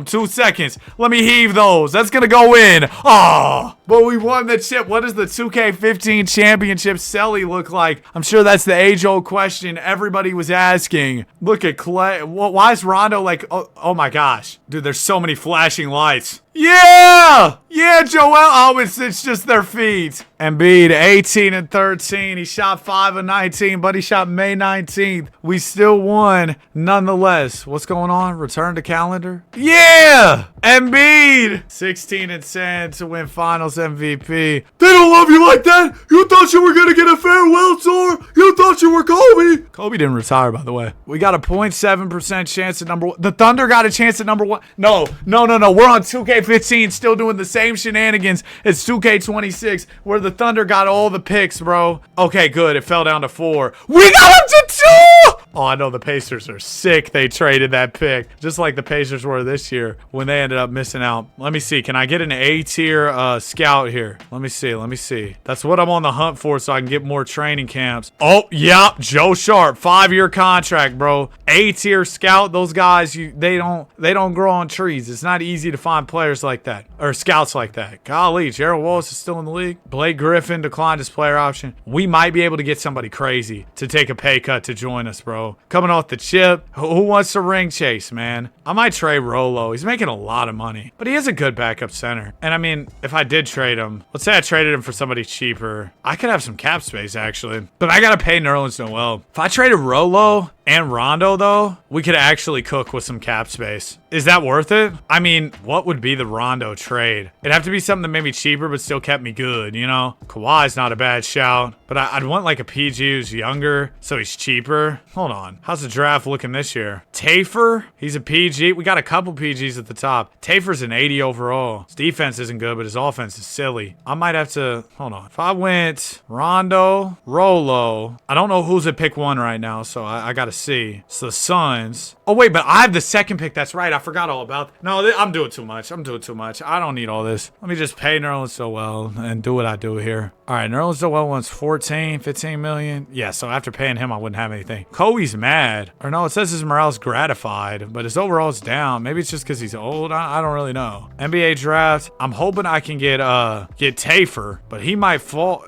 2 seconds. Let me heave those. That's going to go in. Oh, but we won the chip. What does the 2K15 championship celly look like? I'm sure that's the age-old question everybody was asking. Look at Clay. Why is Rondo like, oh my gosh. Dude, there's so many flashing lights. Yeah, Joel. Oh, it's just their feet. Embiid, 18 and 13. He shot 5 of 19, but he shot May 19th. We still won nonetheless. What's going on? Return to calendar. Yeah, Embiid, 16 and 10 to win Finals MVP. They don't love you like that. You thought you were gonna get a farewell tour. You thought you were Kobe. Kobe didn't retire, by the way. We got a 0.7% chance at number 1. The Thunder got a chance at number 1. No. We're on 2K15, still doing the same shenanigans as 2K26, where the Thunder got all the picks, bro. Okay, good. It fell down to 4. We got up to 2! Oh, I know the Pacers are sick. They traded that pick, just like the Pacers were this year when they ended up missing out. Let me see. Can I get an A-tier scout here? Let me see. That's what I'm on the hunt for, so I can get more training camps. Oh, yeah. Joe Sharp, 5-year contract, bro. A-tier scout. Those guys, they don't grow on trees. It's not easy to find players like that, or scouts like that. Golly, Gerald Wallace is still in the league. Blake Griffin declined his player option. We might be able to get somebody crazy to take a pay cut to join us, bro. Coming off the chip. Who wants to ring chase, man? I might trade Rolo. He's making a lot of money, but he is a good backup center. And I mean, if I did trade him, let's say I traded him for somebody cheaper, I could have some cap space actually, but I gotta pay Nerlens Noel. If I traded Rolo and Rondo, though, we could actually cook with some cap space. Is that worth it? I mean, what would be the Rondo trade? It'd have to be something that made me cheaper but still kept me good, you know? Kawhi's not a bad shout, but I'd want like a PG who's younger, so he's cheaper. Hold on. How's the draft looking this year? Tafer? He's a PG. We got a couple PGs at the top. Tafer's an 80 overall. His defense isn't good, but his offense is silly. I might have to... Hold on. If I went Rondo, Rolo... I don't know who's at pick 1 right now, so I gotta see. It's the Suns. Oh, wait, but I have the second pick. That's right. I forgot all about that. No, I'm doing too much. I don't need all this. Let me just pay Nerlens Noel and do what I do here. All right, Nerlens Noel wants 15 million. Yeah, so after paying him, I wouldn't have anything. Kobe's mad. Or no, it says his morale's gratified, but his overall's down. Maybe it's just because he's old. I don't really know. NBA draft. I'm hoping I can get Tafer, but he might fall.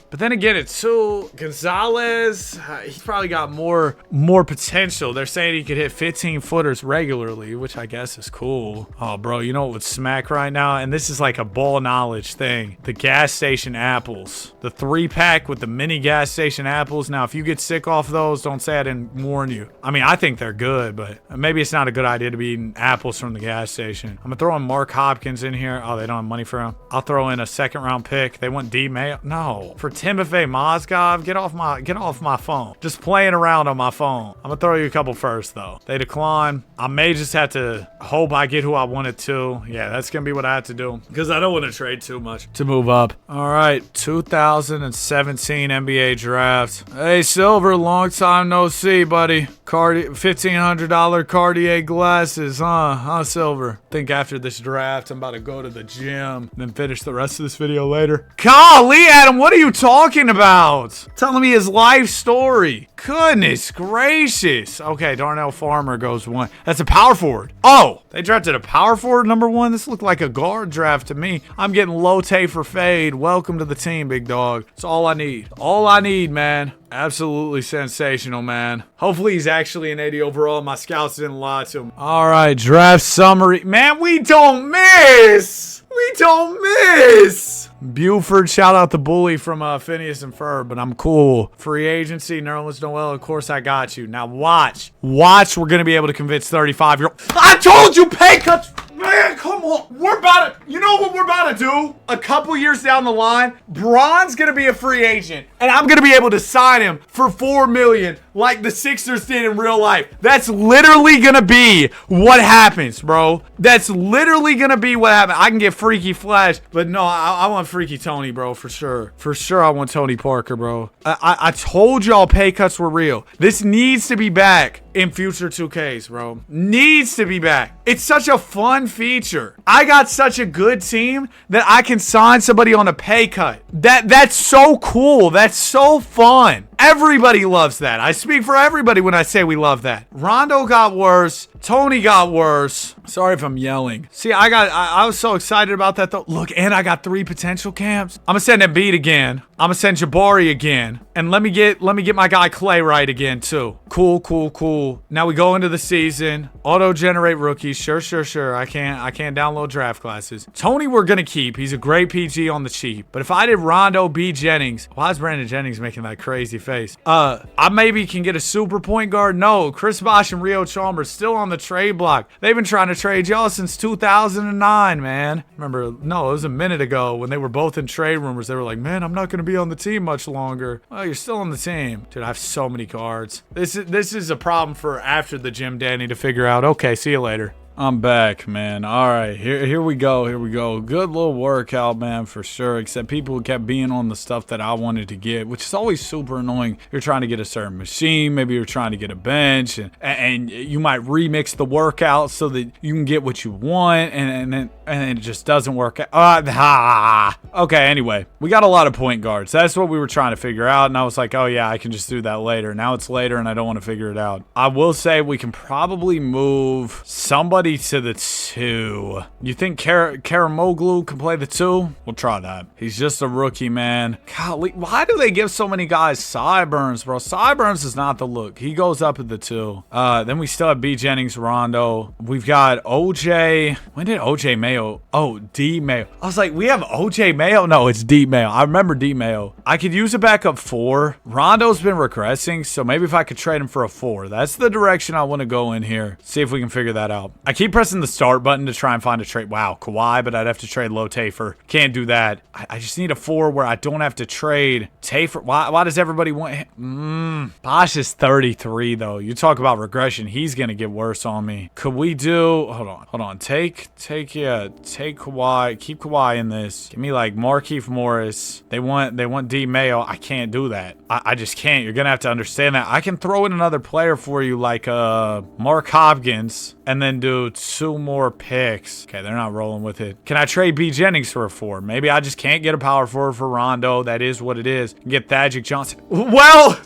But then again, it's so Gonzalez. He's probably got more potential. They're saying he could hit 15-footers regularly, which I guess is cool. Oh, bro, you know what would smack right now? And this is like a ball knowledge thing. The gas station apples. The 3-pack with the mini gas station apples. Now, if you get sick off those, don't say I didn't warn you. I mean, I think they're good, but maybe it's not a good idea to be eating apples from the gas station. I'm gonna throw in Mark Hopkins in here. Oh, they don't have money for him. I'll throw in a 2nd-round pick. They want D Mayo. No, for 10 Timofey Mozgov, get off my phone. Just playing around on my phone. I'm gonna throw you a couple first though. They decline. I may just have to hope I get who I wanted to. Yeah, that's gonna be what I have to do because I don't want to trade too much to move up. All right, 2017 NBA draft. Hey, Silver, long time no see, buddy. $1,500 Cartier glasses, huh, Silver? Think after this draft, I'm about to go to the gym, then finish the rest of this video later. Golly, Adam, what are you talking about? Telling me his life story. Goodness gracious. Okay, Darnell Farmer goes 1. That's a power forward. Oh, they drafted a power forward number 1. This looked like a guard draft to me. I'm getting Lotte for fade. Welcome to the team, big dog. That's all I need. All I need, man. Absolutely sensational, man. Hopefully he's actually an 80 overall. My scouts didn't lie to him. All right, draft summary. Man, we don't miss. We don't miss. Buford, shout out the bully from Phineas and Ferb, but I'm cool. Free agency, Nerlens Noel, of course I got you. Now watch. Watch, we're going to be able to convince 35-year-old. I told you pay cuts. Man, come on. We're about to, you know what we're about to do? A couple years down the line, Bron's going to be a free agent, and I'm going to be able to sign him for $4 million like the Sixers did in real life. That's literally going to be what happens, bro. That's literally going to be what happens. I can get Freaky Flash, but no, I want Freaky Tony, bro, for sure. For sure, I want Tony Parker, bro. I told y'all pay cuts were real. This needs to be back in future 2Ks, bro. Needs to be back. It's such a fun feature. I got such a good team that I can sign somebody on a pay cut. That's so cool. That's so fun. Everybody loves that. I speak for everybody when I say we love that. Rondo got worse. Tony got worse. Sorry if I'm yelling. See, I was so excited about that though. Look, and I got 3 potential camps. I'm gonna send Embiid again. I'm gonna send Jabari again. And let me get my guy Clay right again too. Cool. Now we go into the season. Auto-generate rookies. Sure. I can't download draft classes. Tony we're gonna keep. He's a great PG on the cheap. But if I did Rondo, B. Jennings. Why is Brandon Jennings making that crazy face? I maybe can get a super point guard. No, Chris Bosh and Rio Chalmers still on the trade block. They've been trying to trade y'all since 2009, man. Remember, no, it was a minute ago when they were both in trade rumors. They were like, man, I'm not going to be on the team much longer. Well, you're still on the team. Dude, I have so many cards. This is a problem for after the gym, Danny, to figure out. Okay, see you later. I'm back, man. All right, here we go. Good little workout, man, for sure. Except people kept being on the stuff that I wanted to get, which is always super annoying. You're trying to get a certain machine. Maybe you're trying to get a bench, and you might remix the workout so that you can get what you want, and it just doesn't work out. Okay, anyway, we got a lot of point guards. That's what we were trying to figure out, and I was like, oh, yeah, I can just do that later. Now it's later, and I don't want to figure it out. I will say we can probably move somebody to the 2. You think Karamoglu can play the 2? We'll try that. He's just a rookie, man. Golly, why do they give so many guys sideburns, bro? Sideburns is not the look. He goes up at the 2. Then we still have B. Jennings, Rondo. We've got OJ. When did OJ Mayo? Oh, D. Mayo. I was like, we have OJ Mayo? No, it's D. Mayo. I remember D. Mayo. I could use a backup 4. Rondo's been regressing, so maybe if I could trade him for a 4. That's the direction I want to go in here. See if we can figure that out. I keep pressing the start button to try and find a trade. Wow, Kawhi, but I'd have to trade Low Tafer. Can't do that. I just need a 4 where I don't have to trade Tafer. Why does everybody want him? Bosh is 33, though. You talk about regression. He's going to get worse on me. Could we do... Hold on. Take Kawhi. Keep Kawhi in this. Give me, like, Markieff Morris. They want D. Mayo. I can't do that. I just can't. You're going to have to understand that. I can throw in another player for you, like Mark Hopkins, and then do 2 more picks. Okay, they're not rolling with it. Can I trade B. Jennings for a 4? Maybe I just can't get a power forward for Rondo. That is what it is. Get Thagic Johnson. Well,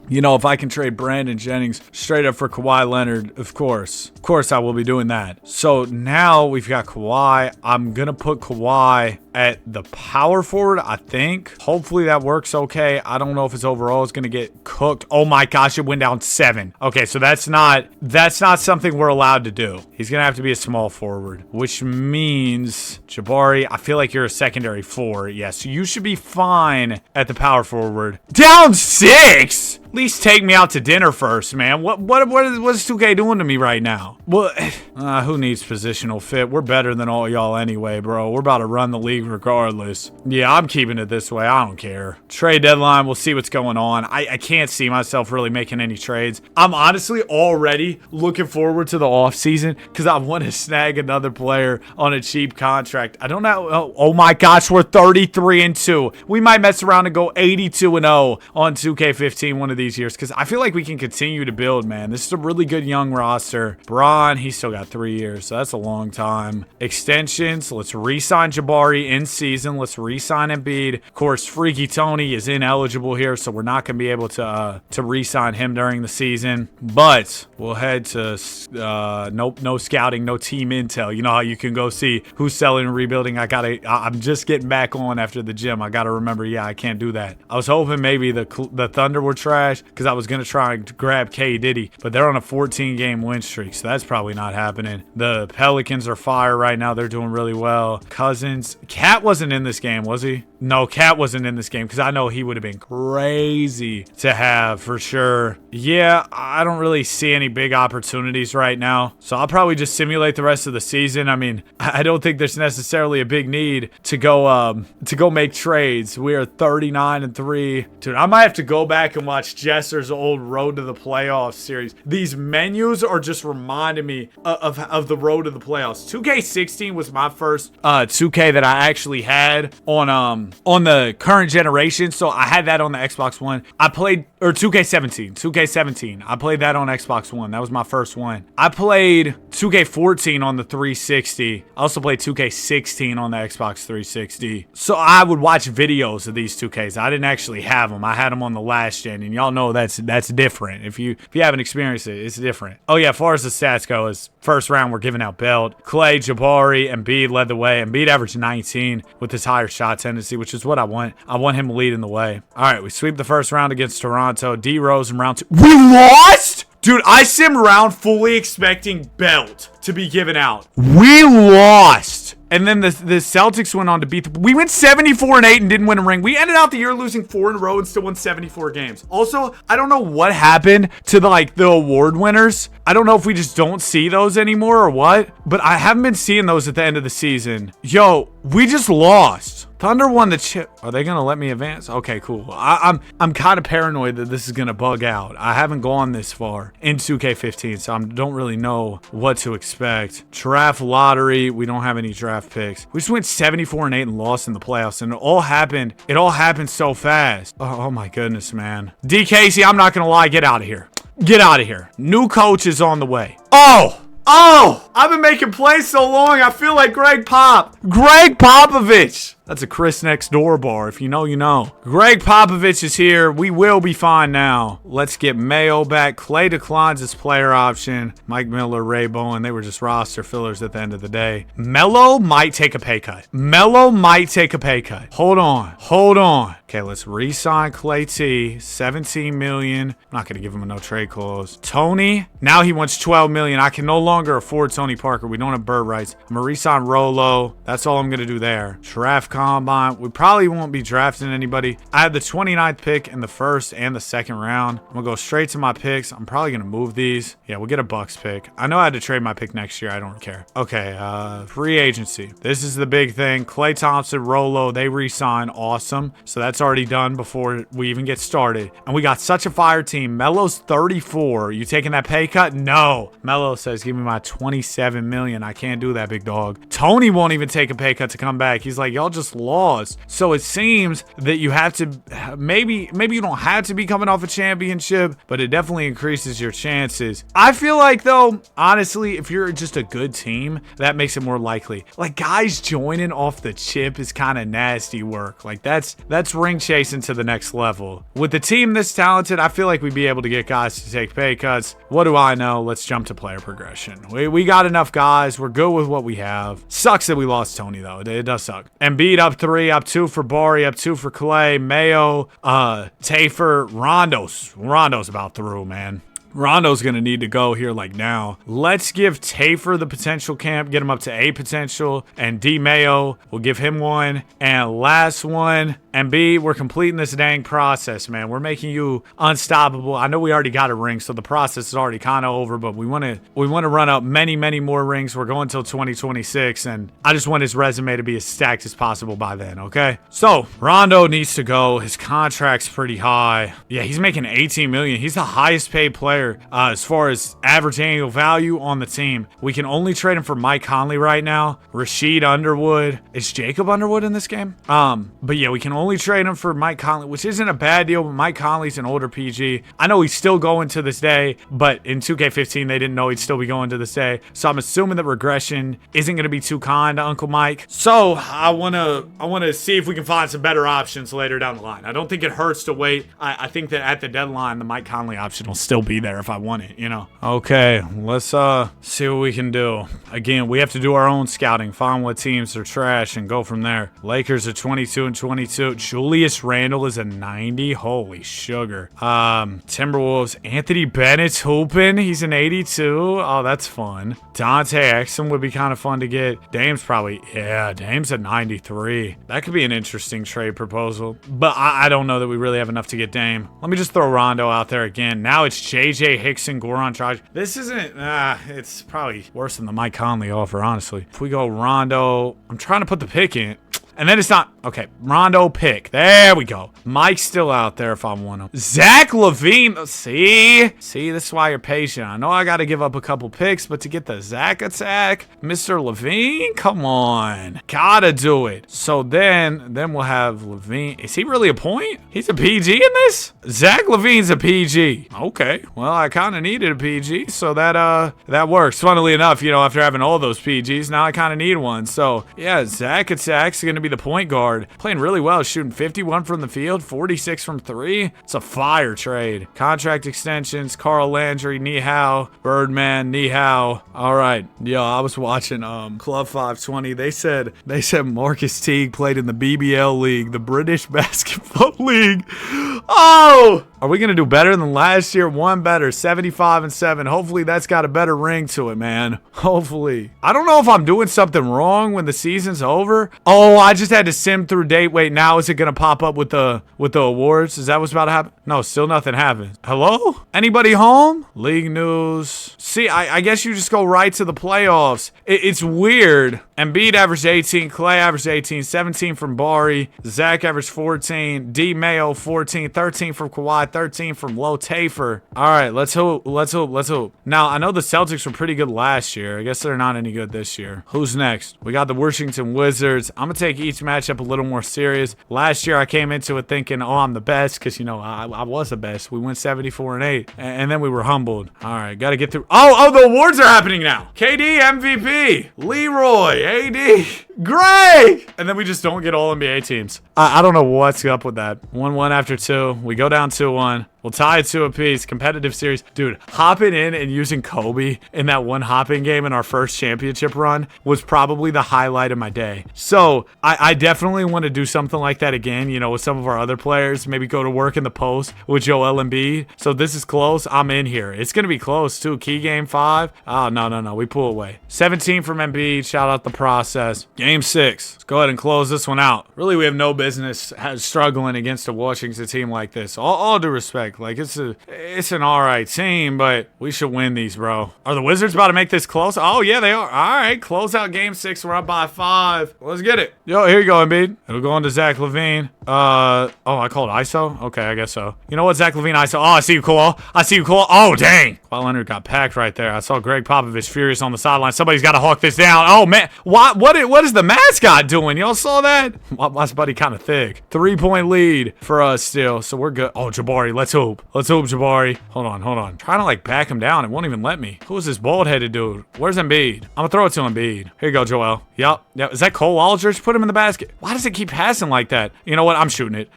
you know, if I can trade Brandon Jennings straight up for Kawhi Leonard, of course I will be doing that. So now we've got Kawhi. I'm going to put Kawhi at the power forward, I think. Hopefully that works okay. I don't know if his overall is going to get cooked. Oh my gosh, it went down 7. Okay, so that's not something we're allowed to do. He's going to have to be a small forward, which means Jabari, I feel like you're a secondary 4. Yeah, so you should be fine at the power forward. Down 6? least take me out to dinner first, man. What's 2K doing to me right now? Well, who needs positional fit? We're better than all y'all anyway, bro. We're about to run the league regardless. Yeah, I'm keeping it this way. I don't care. Trade deadline, we'll see what's going on. I can't see myself really making any trades. I'm honestly already looking forward to the offseason because I want to snag another player on a cheap contract. I don't know. Oh my gosh, we're 33-2. We might mess around and go 82-0 on 2K15 one of these years because I feel like we can continue to build, man. This is a really good young roster. Bron, he's still got 3 years, so that's a long time. Extensions, let's re-sign Jabari in season. Let's re-sign Embiid. Of course, Freaky Tony is ineligible here, so we're not going to be able to re-sign him during the season. But we'll head to nope, no scouting, no team intel. You know how you can go see who's selling and rebuilding. I'm just getting back on after the gym. I gotta remember, yeah, I can't do that. I was hoping maybe the Thunder were trash because I was gonna try and grab K Diddy, but they're on a 14-game win streak, so that's probably not happening. The Pelicans are fire right now. They're doing really well. Cousins, Cat wasn't in this game, was he? No, Cat wasn't in this game because I know he would have been crazy to have for sure. Yeah, I don't really see any big opportunities right now, so I'll probably just simulate the rest of the season. I mean, I don't think there's necessarily a big need to go make trades. We are 39-3. Dude, I might have to go back and watch Jesser's old Road to the Playoffs series. These menus are just reminding me of the Road to the Playoffs. 2K16 was my first 2K that I actually had on the current generation, so I had that on the Xbox One. I played, or 2K17. I played that on Xbox One. That was my first one. I played 2K14 on the 360. I also played 2K16 on the Xbox 360. So I would watch videos of these 2Ks. I didn't actually have them. I had them on the last gen, and y'all know that's different. If you haven't experienced it, it's different. Oh yeah, as far as the stats go, is first round we're giving out Belt. Clay, Jabari, and Embiid led the way. Embiid averaged 19 with his higher shot tendency, which is what I want. I want him leading the way. All right, we sweep the first round against Toronto. D Rose in round 2. We lost? Dude, I simmed round fully expecting Belt to be given out. We lost. And then the Celtics went on to beat we went 74-8 and didn't win a ring. We ended out the year losing 4 in a row and still won 74 games. Also, I don't know what happened to the award winners. I don't know if we just don't see those anymore or what, but I haven't been seeing those at the end of the season. Yo, we just lost. Thunder won the chip. Are they gonna let me advance? Okay, cool. I'm kind of paranoid that this is gonna bug out. I haven't gone this far in 2K15, so I don't really know what to expect. Draft lottery. We don't have any draft picks. We just went 74-8 and lost in the playoffs, and it all happened so fast. Oh my goodness, man. D Casey, I'm not gonna lie. Get out of here. Get out of here. New coach is on the way. Oh, I've been making plays so long, I feel like Greg Popovich. That's a Chris Next Door bar. If you know, you know. Greg Popovich is here. We will be fine now. Let's get Mayo back. Clay declines his player option. Mike Miller, Ray Bowen, they were just roster fillers at the end of the day. Melo might take a pay cut. Hold on. Okay, let's re-sign Clay T. $17 million. I'm not going to give him a no trade clause. Tony, now he wants $12 million. I can no longer afford Tony Parker. We don't have bird rights. I'm going to re-sign Rolo. That's all I'm going to do there. Draft combine. We probably won't be drafting anybody. I had the 29th pick in the first and the second round. I'm going to go straight to my picks. I'm probably going to move these. Yeah, we'll get a Bucks pick. I know I had to trade my pick next year. I don't care. Okay, free agency. This is the big thing. Klay Thompson, Rolo, they re-sign. Awesome. So that's already done before we even get started. And we got such a fire team. Melo's 34. You taking that pay cut? No. Melo says, give me my 27 million. I can't do that, big dog. Tony won't even take a pay cut to come back. He's like, y'all just lost. So it seems that you have to, maybe you don't have to be coming off a championship, but it definitely increases your chances. I feel like, though, honestly, if you're just a good team, that makes it more likely. Like, guys joining off the chip is kind of nasty work. Like, that's ring chasing to the next level. With the team this talented, I feel like we'd be able to get guys to take pay cuts. What do I know? Let's jump to player progression. We got enough guys. We're good with what we have. Sucks that we lost Tony, though. It does suck. Embiid up 3, up 2 for Bari, up 2 for Clay, Mayo, Tafer, Rondo's about through, man. Rondo's going to need to go here like now. Let's give Tafer the potential camp, get him up to A potential, and D Mayo, we'll give him one. And last one, and B, we're completing this dang process, man. We're making you unstoppable. I know we already got a ring, so the process is already kind of over, but we want to run up many, many more rings. We're going till 2026, and I just want his resume to be as stacked as possible by then, okay? So, Rondo needs to go. His contract's pretty high. Yeah, he's making $18 million. He's the highest paid player as far as average annual value on the team. We can only trade him for Mike Conley right now. Rashid Underwood. Is Jacob Underwood in this game? But yeah, we can only trade him for Mike Conley, which isn't a bad deal, but Mike Conley's an older PG. I know he's still going to this day, but in 2K15, they didn't know he'd still be going to this day. So I'm assuming that regression isn't going to be too kind to Uncle Mike. So I want to see if we can find some better options later down the line. I don't think it hurts to wait. I think that at the deadline, the Mike Conley option will still be there if I want it, you know. Okay, let's see what we can do. Again, we have to do our own scouting, find what teams are trash, and go from there. Lakers are 22 and 22. Julius Randle is a 90. Holy sugar. Timberwolves, Anthony Bennett's hooping. He's an 82. Oh, that's fun. Dante Exum would be kind of fun to get. Dame's probably, yeah, Dame's a 93. That could be an interesting trade proposal, but I don't know that we really have enough to get Dame. Let me just throw Rondo out there again. Now it's JJ Hickson, Goran Dragic. This isn't, it's probably worse than the Mike Conley offer, honestly. If we go Rondo, I'm trying to put the pick in. And then it's not, okay, Rondo pick. There we go. Mike's still out there if I want him. Zach LaVine, see, this is why you're patient. I know I got to give up a couple picks, but to get the Zach attack, Mr. LaVine, come on. Gotta do it. So then we'll have LaVine. Is he really a point? He's a PG in this? Zach LaVine's a PG. Okay, well, I kind of needed a PG, so that works. Funnily enough, you know, after having all those PGs, now I kind of need one. So yeah, Zach attack's going to be the point guard. Playing really well, shooting 51 from the field, 46 from three. It's a fire trade. Contract extensions, Carl Landry, Ni Hao, Birdman, Ni Hao. All right. Yo, I was watching Club 520. They said Marcus Teague played in the BBL League, the British Basketball League. Oh! Are we going to do better than last year? One better, 75 and 7. Hopefully that's got a better ring to it, man. Hopefully. I don't know if I'm doing something wrong when the season's over. Oh, I just had to sim through date. Wait, now is it going to pop up with the awards? Is that what's about to happen? No, still nothing happened. Hello? Anybody home? League news. See, I guess you just go right to the playoffs. It's weird. Embiid averaged 18. Clay averaged 18. 17 from Bari. Zach averaged 14. D Mayo 14. 13 from Kawhi. 13 from Low Tafer. All right, let's hope. Now, I know the Celtics were pretty good last year. I guess they're not any good this year. Who's next? We got the Washington Wizards. I'm going to take each matchup a little more serious. Last year, I came into it thinking, oh, I'm the best because, you know, I was the best. We went 74 and 8, and then we were humbled. All right, got to get through. Oh, the awards are happening now. KD, MVP. Leroy, AD. Greg! And then we just don't get all NBA teams. I don't know what's up with that. 1-1 after 2. We go down 2-1. We'll tie it 2 apiece. Competitive series. Dude, hopping in and using Kobe in that one hopping game in our first championship run was probably the highlight of my day. So I definitely want to do something like that again, you know, with some of our other players. Maybe go to work in the post with Joel Embiid. So this is close. I'm in here. It's going to be close too. Key game 5. Oh, no. We pull away. 17 from Embiid. Shout out the process. Game 6. Let's go ahead and close this one out. Really, we have no business struggling against a Washington team like this. All due respect. Like, it's an all right team, but we should win these, bro. Are the Wizards about to make this close? Oh, yeah, they are. All right, close out game 6. We're up by 5. Let's get it. Yo, here you go, Embiid. It'll go on to Zach LaVine. Oh, I called ISO? Okay, I guess so. You know what, Zach LaVine, ISO. Oh, I see you, Cole. Oh, dang. Kawhi Leonard got packed right there. I saw Greg Popovich furious on the sideline. Somebody's got to hawk this down. Oh, man. What is the mascot doing? Y'all saw that? My buddy kind of thick. 3-point lead for us still, so we're good. Oh, Jabari, let's hoop. Let's hoop, Jabari. Hold on. Trying to, like, back him down. It won't even let me. Who is this bald-headed dude? Where's Embiid? I'm going to throw it to Embiid. Here you go, Joel. Yep. Is that Cole Aldridge? Put him in the basket. Why does it keep passing like that? You know what? I'm shooting it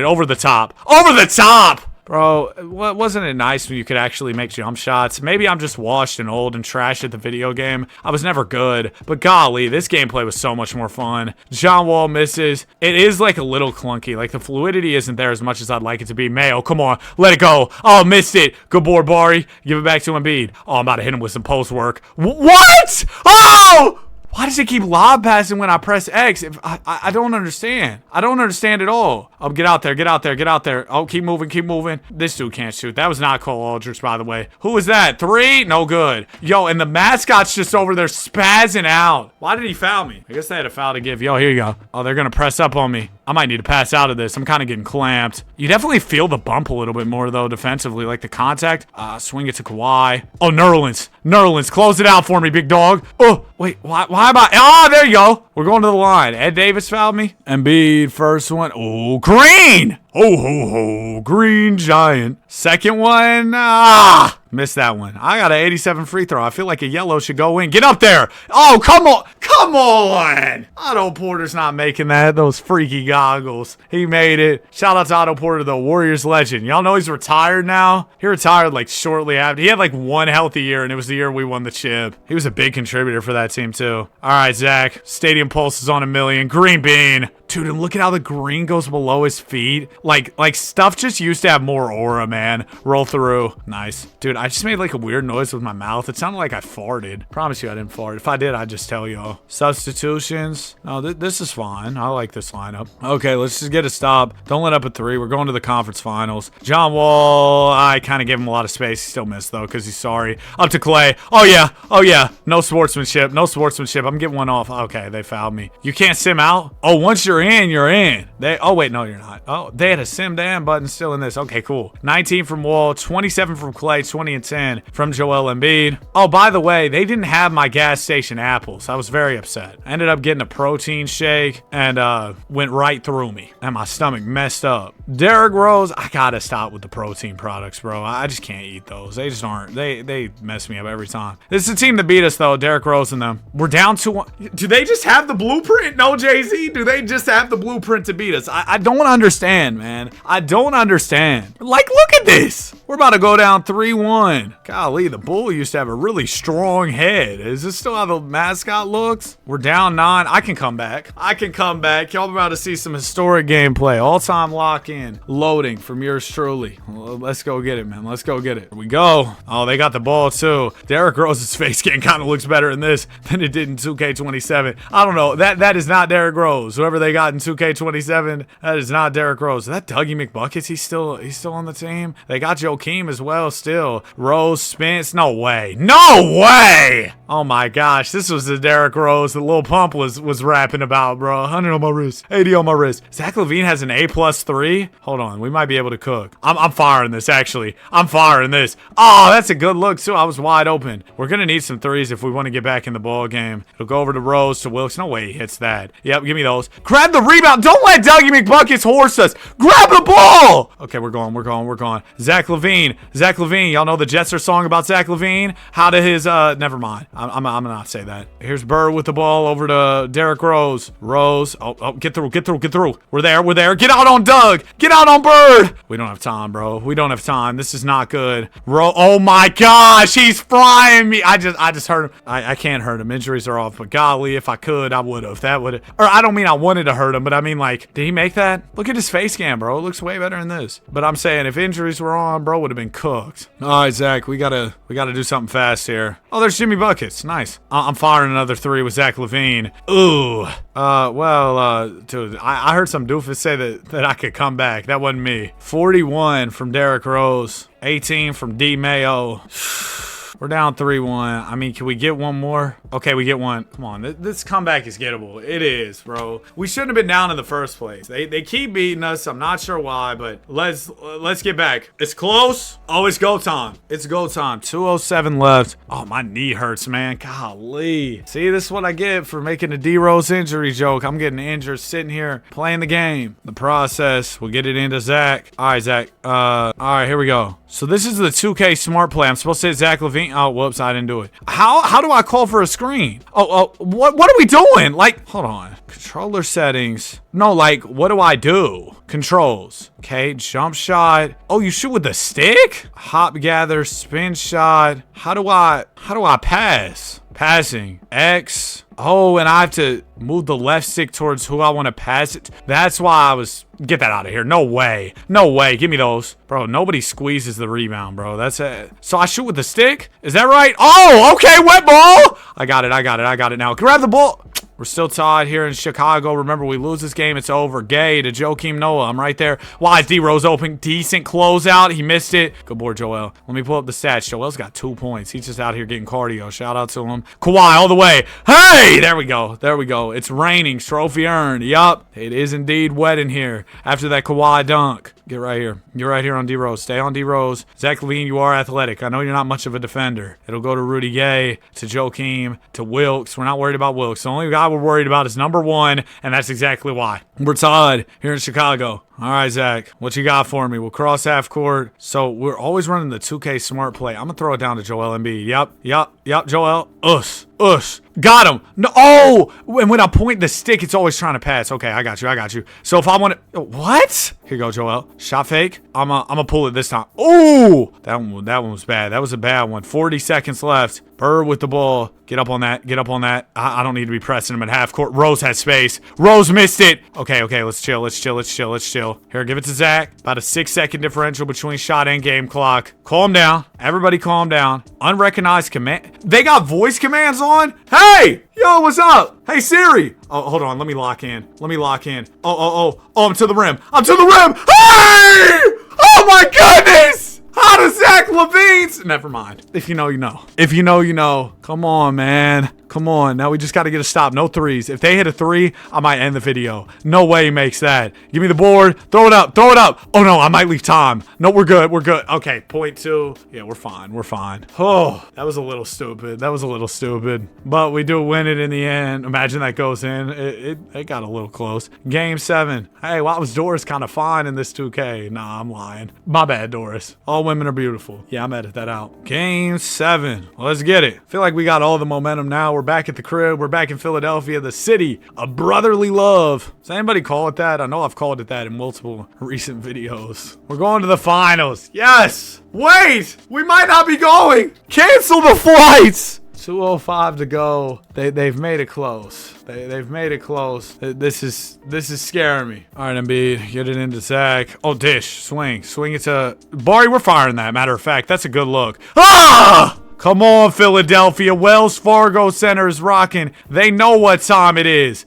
over the top. Over the top! Bro, wasn't it nice when you could actually make jump shots? Maybe I'm just washed and old and trash at the video game. I was never good, but golly, this gameplay was so much more fun. John Wall misses. It is like a little clunky. Like the fluidity isn't there as much as I'd like it to be. Mayo, come on, let it go. Oh, missed it. Good board, Bari. Give it back to Embiid. Oh, I'm about to hit him with some post work. What? Oh! Why does it keep lob passing when I press X? I don't understand. I don't understand at all. Oh, get out there, get out there, get out there. Oh, keep moving, keep moving. This dude can't shoot. That was not Cole Aldrich, by the way. Who was that? 3? No good. Yo, and the mascot's just over there spazzing out. Why did he foul me? I guess they had a foul to give. Yo, here you go. Oh, they're going to press up on me. I might need to pass out of this. I'm kind of getting clamped. You definitely feel the bump a little bit more, though, defensively. Like the contact. Swing it to Kawhi. Oh, Nerlens. Nerlens, close it out for me, big dog. Oh, wait, why am I? Oh, there you go. We're going to the line. Ed Davis fouled me. Embiid, first one. Oh, green. Ho, ho, ho. Green giant. Second one. Missed that one. I got an 87 free throw. I feel like a yellow should go in. Get up there. Oh, come on. Come on. Otto Porter's not making that. Those freaky goggles. He made it. Shout out to Otto Porter, the Warriors legend. Y'all know he's retired now? He retired like shortly after. He had like one healthy year, and it was the year we won the chip. He was a big contributor for that team, too. All right, Zach. Stadium Pulse is on a million. Green bean. Dude, and look at how the green goes below his feet. Like stuff just used to have more aura, man. Roll through. Nice. Dude, I just made like a weird noise with my mouth. It sounded like I farted. Promise you I didn't fart. If I did, I'd just tell y'all. Substitutions. No, this is fine. I like this lineup. Okay, let's just get a stop. Don't let up a 3. We're going to the conference finals. John Wall, I kind of gave him a lot of space. He still missed, though, because he's sorry. Up to Clay. Oh, yeah. Oh, yeah. No sportsmanship. No sportsmanship. I'm getting one off. Okay, they fouled me. You can't sim out? Oh, once you're in, you're in. Oh, wait, no, you're not. Oh, they had a sim down button still in this. Okay, cool. 19 from Wall, 27 from Clay, 20 and 10 from Joel Embiid. Oh, by the way, they didn't have my gas station apples. I was very upset. I ended up getting a protein shake and went right through me and my stomach messed up. Derrick Rose, I gotta stop with the protein products, bro. I just can't eat those. They just aren't. They mess me up every time. This is the team that beat us, though. Derrick Rose and them. We're down 2-1. Do they just have the blueprint? No, Jay-Z? Do they just have the blueprint to beat us? I don't understand, man. I don't understand. Like, look at this. We're about to go down 3-1. Golly, the bull used to have a really strong head. Is this still how the mascot looks? We're down 9. I can come back. I can come back. Y'all about to see some historic gameplay. All-time lock-in. Loading from yours truly. Well, let's go get it, man. Let's go get it. Here we go. Oh, they got the ball, too. Derrick Rose's face game kind of looks better in this than it did in 2K27. I don't know. That is not Derrick Rose. Whoever they got in 2K27, that is not Derrick Rose. Is that Dougie McBuckets? He's still on the team. They got Joakim as well still. Rose, Spence. No way. No way! Oh my gosh. This was the Derrick Rose that Lil Pump was rapping about, bro. 100 on my wrist. 80 on my wrist. Zach LaVine has an A+3. Hold on. We might be able to cook. I'm firing this, actually. I'm firing this. Oh, that's a good look, too. I was wide open. We're going to need some threes if we want to get back in the ball game. It'll go over to Rose, to Wilkes. No way he hits that. Yep, give me those. Grab the rebound. Don't let Dougie McBuckets horse us. Grab the ball. Okay, we're going. Zach LaVine. Y'all know the Jetser song about Zach LaVine? How to his, never mind. I'm gonna not say that. Here's Bird with the ball over to Derrick Rose. Oh, get through. We're there. Get out on Doug. Get out on Bird. We don't have time, bro. We don't have time. This is not good. Oh my gosh, he's frying me. I just hurt him. I can't hurt him. Injuries are off, but golly, if I could, I would have. Or I don't mean I wanted to hurt him, but I mean, like, did he make that? Look at his face cam, bro. It looks way better than this. But I'm saying if injuries were on, bro would have been cooked. All right, Zach, we gotta do something fast here. Oh, there's Jimmy Buckets. Nice. I'm firing another 3 with Zach LaVine. Ooh. Dude, I heard some doofus say that I could come back. That wasn't me. 41 from Derrick Rose. 18 from D Mayo. We're down 3-1. I mean, can we get one more? Okay, we get one. Come on, this comeback is gettable. It is, bro. We shouldn't have been down in the first place. They keep beating us. I'm not sure why, but let's get back. It's close. Oh, it's go time. It's go time. 2:07 left. Oh, my knee hurts, man. Golly. See, this is what I get for making a D-Rose injury joke. I'm getting injured sitting here playing the game. The process. We'll get it into Zach. All right, Zach. All right, here we go. So this is the 2K smart play. I'm supposed to hit Zach LaVine. paint. Oh, whoops, I didn't do it. How do I call for a screen? Oh, what are we doing? Like, hold on. Controller settings. No, like, what do I do? Controls. Okay, jump shot. Oh, you shoot with the stick? Hop gather, spin shot. How do I pass? Passing. X. Oh, and I have to move the left stick towards who I want to pass it. That's why I was... Get that out of here. No way. No way. Give me those. Bro, nobody squeezes the rebound, bro. That's it. So I shoot with the stick? Is that right? Oh, okay, wet ball. I got it now. Grab the ball. We're still tied here in Chicago. Remember, we lose this game, it's over. Gay to Joakim Noah. I'm right there. Wide D-Rose open. Decent closeout. He missed it. Good board, Joel. Let me pull up the stats. Joel's got 2 points. He's just out here getting cardio. Shout out to him. Kawhi all the way. Hey! There we go. There we go. It's raining. Trophy earned. Yup. It is indeed wet in here after that Kawhi dunk. Get right here. You're right here on D-Rose. Stay on D-Rose. Zach LaVine, you are athletic. I know you're not much of a defender. It'll go to Rudy Gay, to Joakim, to Wilkes. We're not worried about Wilkes. The only guy we're worried about is number 1, and that's exactly why. We're tied here in Chicago. All right, Zach, what you got for me? We'll cross half court. So we're always running the 2K smart play. I'm going to throw it down to Joel Embiid. Yep, Joel. Us. Got him. No. Oh, and when I point the stick, it's always trying to pass. Okay, I got you. So if I want to... What? Here you go, Joel. Shot fake. I'm going to pull it this time. Oh, that one was bad. That was a bad one. 40 seconds left. Bird with the ball. Get up on that. I don't need to be pressing him at half court. Rose has space. Rose missed it. Okay, let's chill. Here, give it to Zach. About a 6-second differential between shot and game clock. Calm down. Everybody calm down. Unrecognized command. They got voice commands on? Hey! Yo, what's up? Hey, Siri. Oh, hold on. Let me lock in. Oh, I'm to the rim. Hey! Oh my goodness! How does Zach LaVine's... Never mind. If you know, you know. If you know, you know. Come on, man. Come on. Now we just got to get a stop. No threes. If they hit a 3, I might end the video. No way he makes that. Give me the board. Throw it up. Oh, no. I might leave time. No, we're good. Okay, point 2. Yeah, we're fine. Oh, that was a little stupid. But we do win it in the end. Imagine that goes in. It got a little close. Game 7. Hey, why was Doris kind of fine in this 2K? Nah, I'm lying. My bad, Doris. All women are beautiful. Yeah, I'm edit that out. Game 7. Let's get it. I feel like we got all the momentum now. We're back at the crib. We're back in Philadelphia, the city of brotherly love. Does anybody call it that? I know I've called it that in multiple recent videos. We're going to the finals. Yes. Wait, we might not be going. Cancel the flights. 2:05 to go. They've made it close. They've made it close. This is scaring me. All right, Embiid, get it into Zach. Oh, dish, swing it to Barry. We're firing that. Matter of fact, that's a good look. Ah! Come on, Philadelphia. Wells Fargo Center is rocking. They know what time it is.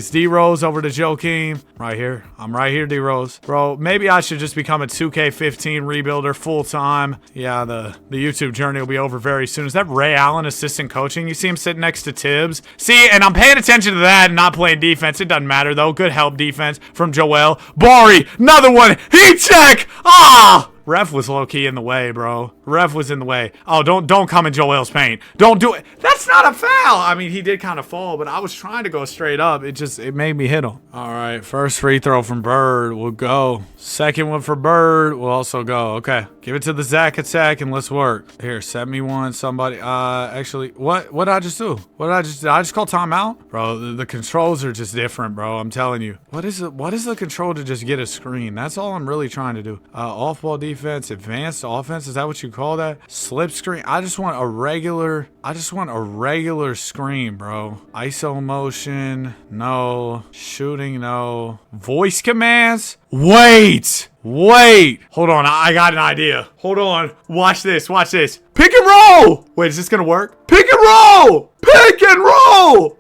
D-Rose over to Joakim. Right here. I'm right here, D-Rose. Bro, maybe I should just become a 2K15 rebuilder full time. Yeah, the YouTube journey will be over very soon. Is that Ray Allen assistant coaching? You see him sitting next to Tibbs? See, and I'm paying attention to that and not playing defense. It doesn't matter, though. Good help defense from Joel. Bari, another one. Heat check. Ah! Ref was low-key in the way, bro. Ref was in the way. Oh, don't come in Joel's paint. Don't do it. That's not a foul. I mean, he did kind of fall, but I was trying to go straight up. It made me hit him. All right, first free throw from Bird will go. Second one for Bird will also go. Okay, give it to the Zach attack and let's work. Here, set me one, somebody. Actually, what did I just do? Did I just call timeout? Bro, the controls are just different, bro. I'm telling you. What is the control to just get a screen? That's all I'm really trying to do. Off-ball defense, advanced offense. Is that what you call that? Slip screen. I just want a regular screen, bro. ISO motion, no. Shooting, no. Voice commands? Wait. Hold on, I got an idea. Hold on. Watch this. Pick and roll. Wait, is this gonna work? Pick and roll.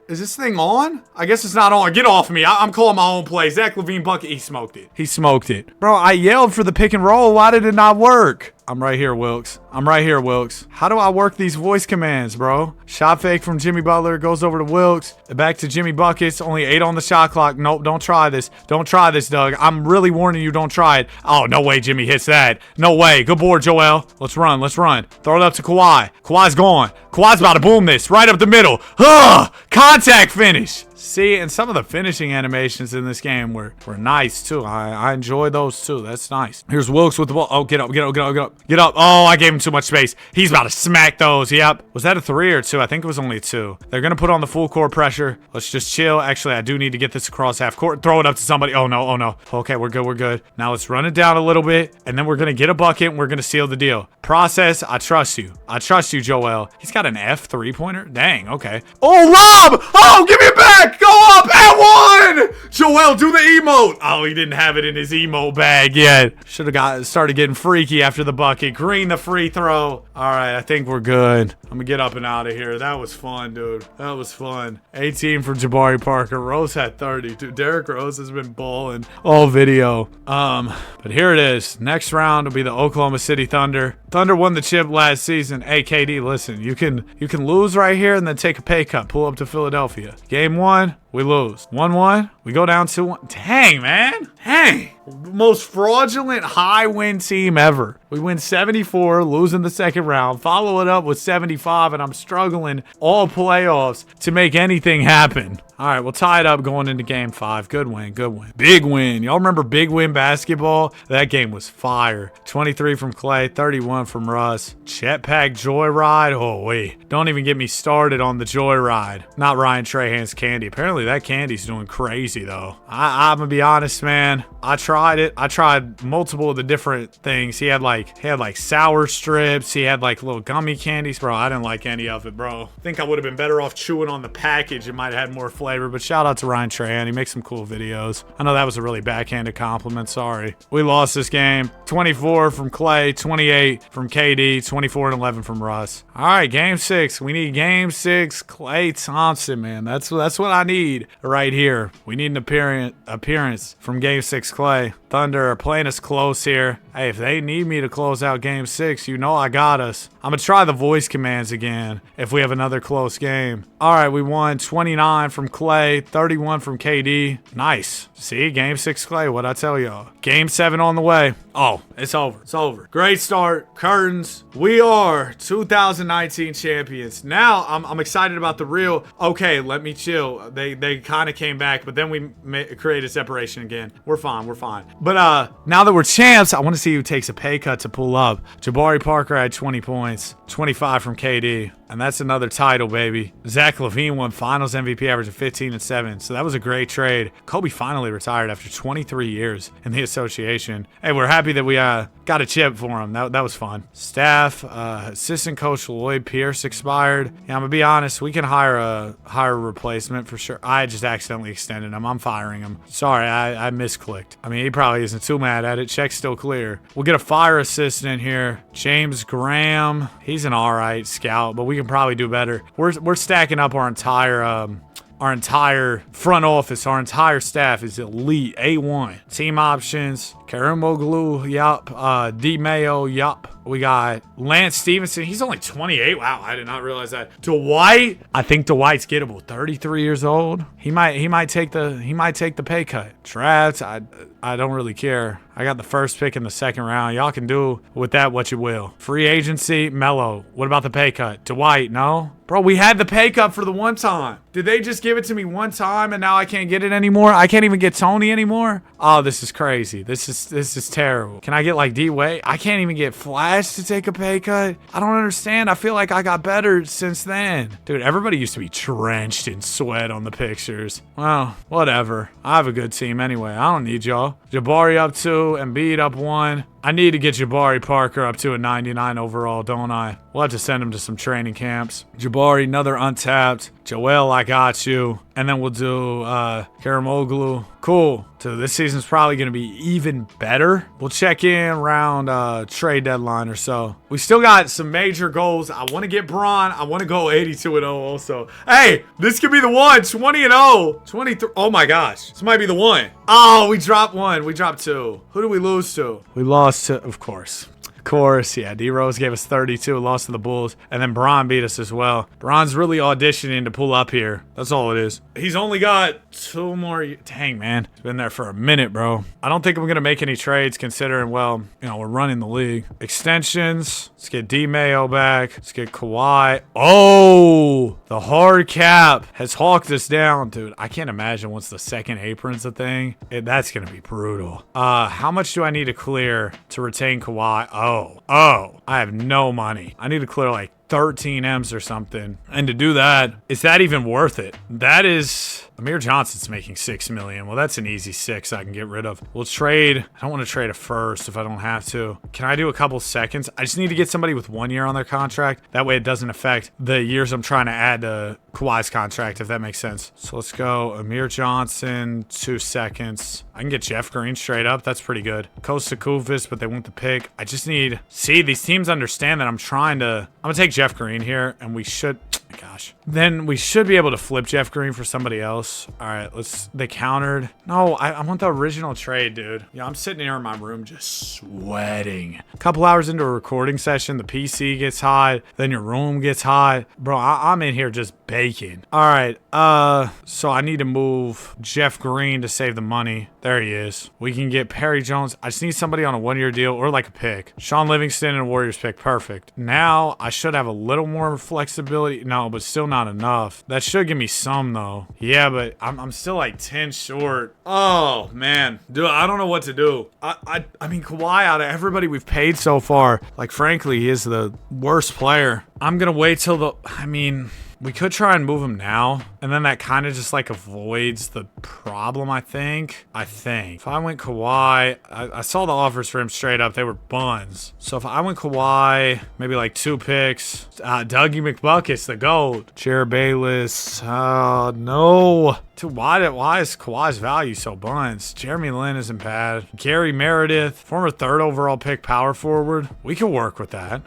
Is this thing on? I guess it's not on. Get off me. I'm calling my own play. Zach LaVine bucket. He smoked it. Bro, I yelled for the pick and roll. Why did it not work? I'm right here, Wilkes. How do I work these voice commands, bro? Shot fake from Jimmy Butler. Goes over to Wilkes. Back to Jimmy Buckets. Only 8 on the shot clock. Nope, don't try this. Doug. I'm really warning you, don't try it. Oh, no way Jimmy hits that. No way. Good board, Joel. Let's run. Throw it up to Kawhi. Kawhi's gone. Kawhi's about to boom this. Right up the middle. Contact finish. See, and some of the finishing animations in this game were nice too. I enjoy those too. That's nice. Here's Wilkes with the ball. Oh, get up, get up, get up, get up, get up. Oh, I gave him too much space. He's about to smack those. Yep. Was that a 3 or 2? I think it was only a 2. They're going to put on the full court pressure. Let's just chill. Actually, I do need to get this across half court. Throw it up to somebody. Oh, no. Oh, no. Okay, we're good. We're good. Now let's run it down a little bit, and then we're going to get a bucket, and we're going to seal the deal. Process. I trust you. I trust you, Joel. He's got an F 3-pointer. Dang. Okay. Oh, Rob! Oh, give me it back! Go up and 1! Joel, do the emote. Oh, he didn't have it in his emote bag yet. Should have started getting freaky after the bucket. Green the free throw. All right, I think we're good. I'm gonna get up and out of here. That was fun, dude. That was fun. 18 for Jabari Parker. Rose had 30. Dude, Derrick Rose has been balling all video. But here it is. Next round will be the Oklahoma City Thunder. Thunder won the chip last season. Hey, KD, listen. You can lose right here and then take a pay cut. Pull up to Philadelphia. Game 1. We lose. 1-1. We go down 2-1. Dang, man. Dang. Most fraudulent high-win team ever. We win 74, losing the second round. Follow it up with 75, and I'm struggling all playoffs to make anything happen. All right, we'll tie it up going into game 5. Good win, good win. Big win. Y'all remember big win basketball? That game was fire. 23 from Clay, 31 from Russ. Jetpack Joyride. Oh, wait. Don't even get me started on the Joyride. Not Ryan Trahan's candy. Apparently that candy's doing crazy, though. I'm going to be honest, man. I tried it. I tried multiple of the different things. He had like sour strips. He had like little gummy candies. Bro, I didn't like any of it, bro. I think I would have been better off chewing on the package. It might have had more flavor, but shout out to Ryan Trahan. He makes some cool videos. I know that was a really backhanded compliment. Sorry. We lost this game. 24 from Clay, 28 from KD, 24 and 11 from Russ. All right, game 6. We need game 6. Klay Thompson, man. That's what I need right here. We need an appearance from game 6 Clay. Thunder are playing us close here. Hey, if they need me to close out game 6, you know I got us. I'm going to try the voice commands again if we have another close game. All right, we won 29 from Clay, 31 from KD. Nice. See, game 6 Clay, what'd I tell y'all? Game 7 on the way. Oh, it's over. It's over. Great start. Curtains. We are 2019 champions. Now, I'm excited about the real, okay, let me chill. They kind of came back, but then we created separation again. We're fine. We're fine. But now that we're champs, I want to see who takes a pay cut to pull up. Jabari Parker had 20 points, 25 from KD. And that's another title, baby. Zach LaVine won Finals MVP, average of 15 and 7. So that was a great trade. Kobe finally retired after 23 years in the association. Hey, we're happy that we got a chip for him. That was fun. Staff, assistant coach Lloyd Pierce expired. Yeah, I'm gonna be honest. We can hire a replacement for sure. I just accidentally extended him. I'm firing him. Sorry, I misclicked. I mean, he probably isn't too mad at it. Check's still clear. We'll get a fire assistant here. James Graham. He's an all right scout, but we can probably do better. We're stacking up our entire front office. Our entire staff is elite. A1. Team options. Karimoglu, yup. D Mayo, yup. We got Lance Stevenson. He's only 28. Wow, I did not realize that. Dwight. I think Dwight's gettable. 33 years old. He might take the pay cut. Drafts. I don't really care. I got the first pick in the second round. Y'all can do with that what you will. Free agency, Melo. What about the pay cut? Dwight, no? Bro, we had the pay cut for the one time. Did they just give it to me one time and now I can't get it anymore? I can't even get Tony anymore? Oh, this is crazy. This is terrible. Can I get like D-Wade? I can't even get Flash to take a pay cut? I don't understand. I feel like I got better since then. Dude, everybody used to be drenched in sweat on the pictures. Well, whatever. I have a good team anyway. I don't need y'all. Jabari up 2, Embiid up 1. I need to get Jabari Parker up to a 99 overall, don't I? We'll have to send him to some training camps. Jabari, another untapped. Joel, I got you. And then we'll do Karimoglu. Cool. So this season's probably going to be even better. We'll check in around trade deadline or so. We still got some major goals. I want to get Bron. I want to go 82-0 also. Hey, this could be the one. 20-0. 23. Oh my gosh. This might be the one. Oh, we dropped 1. We dropped 2. Who did we lose to? We lost to, of course, course. Yeah, D-Rose gave us 32, lost to the Bulls. And then Bron beat us as well. Bron's really auditioning to pull up here. That's all it is. He's only got 2 more. Dang, man. He's been there for a minute, bro. I don't think I'm going to make any trades considering, well, you know, we're running the league. Extensions. Let's get D-Mayo back. Let's get Kawhi. Oh, the hard cap has hawked us down, dude. I can't imagine once the second apron's a thing. That's going to be brutal. How much do I need to clear to retain Kawhi? Oh, I have no money. I need to clear like 13 M's or something. And to do that, is that even worth it? That is... Amir Johnson's making $6 million. Well, that's an easy 6 I can get rid of. We'll trade. I don't want to trade a first if I don't have to. Can I do a couple seconds? I just need to get somebody with 1 year on their contract. That way it doesn't affect the years I'm trying to add to Kawhi's contract, if that makes sense. So let's go Amir Johnson, 2 seconds. I can get Jeff Green straight up. That's pretty good. Kosta Koufis, but they want the pick. I just need... See, these teams understand that I'm trying to... I'm going to take Jeff Green here, and we should... Gosh. Then we should be able to flip Jeff Green for somebody else. All right, they countered. No, I want the original trade, dude. Yeah, I'm sitting here in my room just sweating. A couple hours into a recording session, the PC gets hot, then your room gets hot. Bro, I'm in here just baking. All right, so I need to move Jeff Green to save the money. There he is. We can get Perry Jones. I just need somebody on a 1-year deal or like a pick. Sean Livingston and a Warriors pick. Perfect. Now I should have a little more flexibility. No, but still not enough. That should give me some though. Yeah, but I'm still like 10 short. Oh man, dude, I don't know what to do. I mean, Kawhi, out of everybody we've paid so far, like frankly, he is the worst player. I'm gonna wait till the... I mean... We could try and move him now, and then that kind of just like avoids the problem, I think. If I went Kawhi, I saw the offers for him straight up. They were buns. So if I went Kawhi, maybe like 2 picks. Dougie McBucket's the GOAT. Jared Bayless. No. Dude, why is Kawhi's value so buns? Jeremy Lin isn't bad. Gary Meredith, former 3rd overall pick power forward. We could work with that.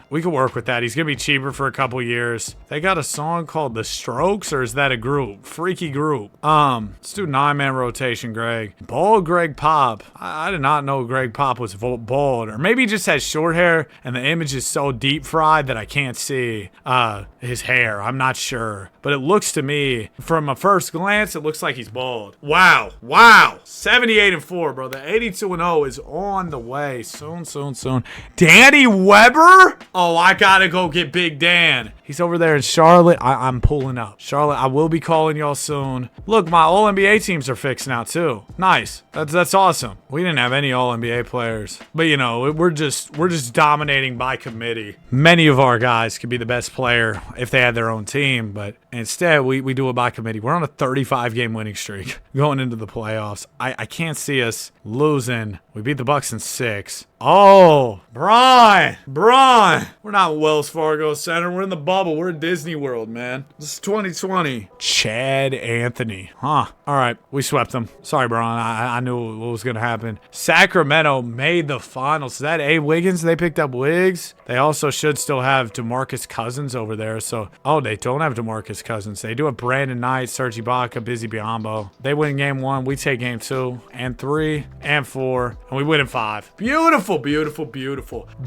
He's going to be cheaper for a couple years. They got a song called The Strokes, or is that a group? Freaky group. Let's do 9-man rotation, Greg. Bald Greg Pop. I did not know Greg Pop was bald. Or maybe he just has short hair and the image is so deep fried that I can't see his hair. I'm not sure. But it looks to me, from a first glance, it looks like he's bald. Wow. 78-4, bro. The 82-0 is on the way. Soon. Danny Weber? Oh, I gotta go get Big Dan. He's over there in Charlotte. I'm pulling up. Charlotte, I will be calling y'all soon. Look, my All-NBA teams are fixed now, too. Nice. That's awesome. We didn't have any All-NBA players. But, you know, we're just dominating by committee. Many of our guys could be the best player if they had their own team, but instead, we do it by committee. We're on a 35-game winning streak going into the playoffs. I can't see us losing. We beat the Bucks in 6. Oh, Bron. We're not Wells Fargo Center. We're in the bubble. We're in Disney World, man. This is 2020. Chad Anthony. Huh. All right. We swept them. Sorry, Bron. I knew what was going to happen. Sacramento made the finals. Is that Abe Wiggins? They picked up Wiggs. They also should still have DeMarcus Cousins over there. So, they don't have DeMarcus Cousins. They do have Brandon Knight, Serge Ibaka, Busy Biombo. They win game 1. We take game 2 and 3 and 4. And we win in 5. Beautiful.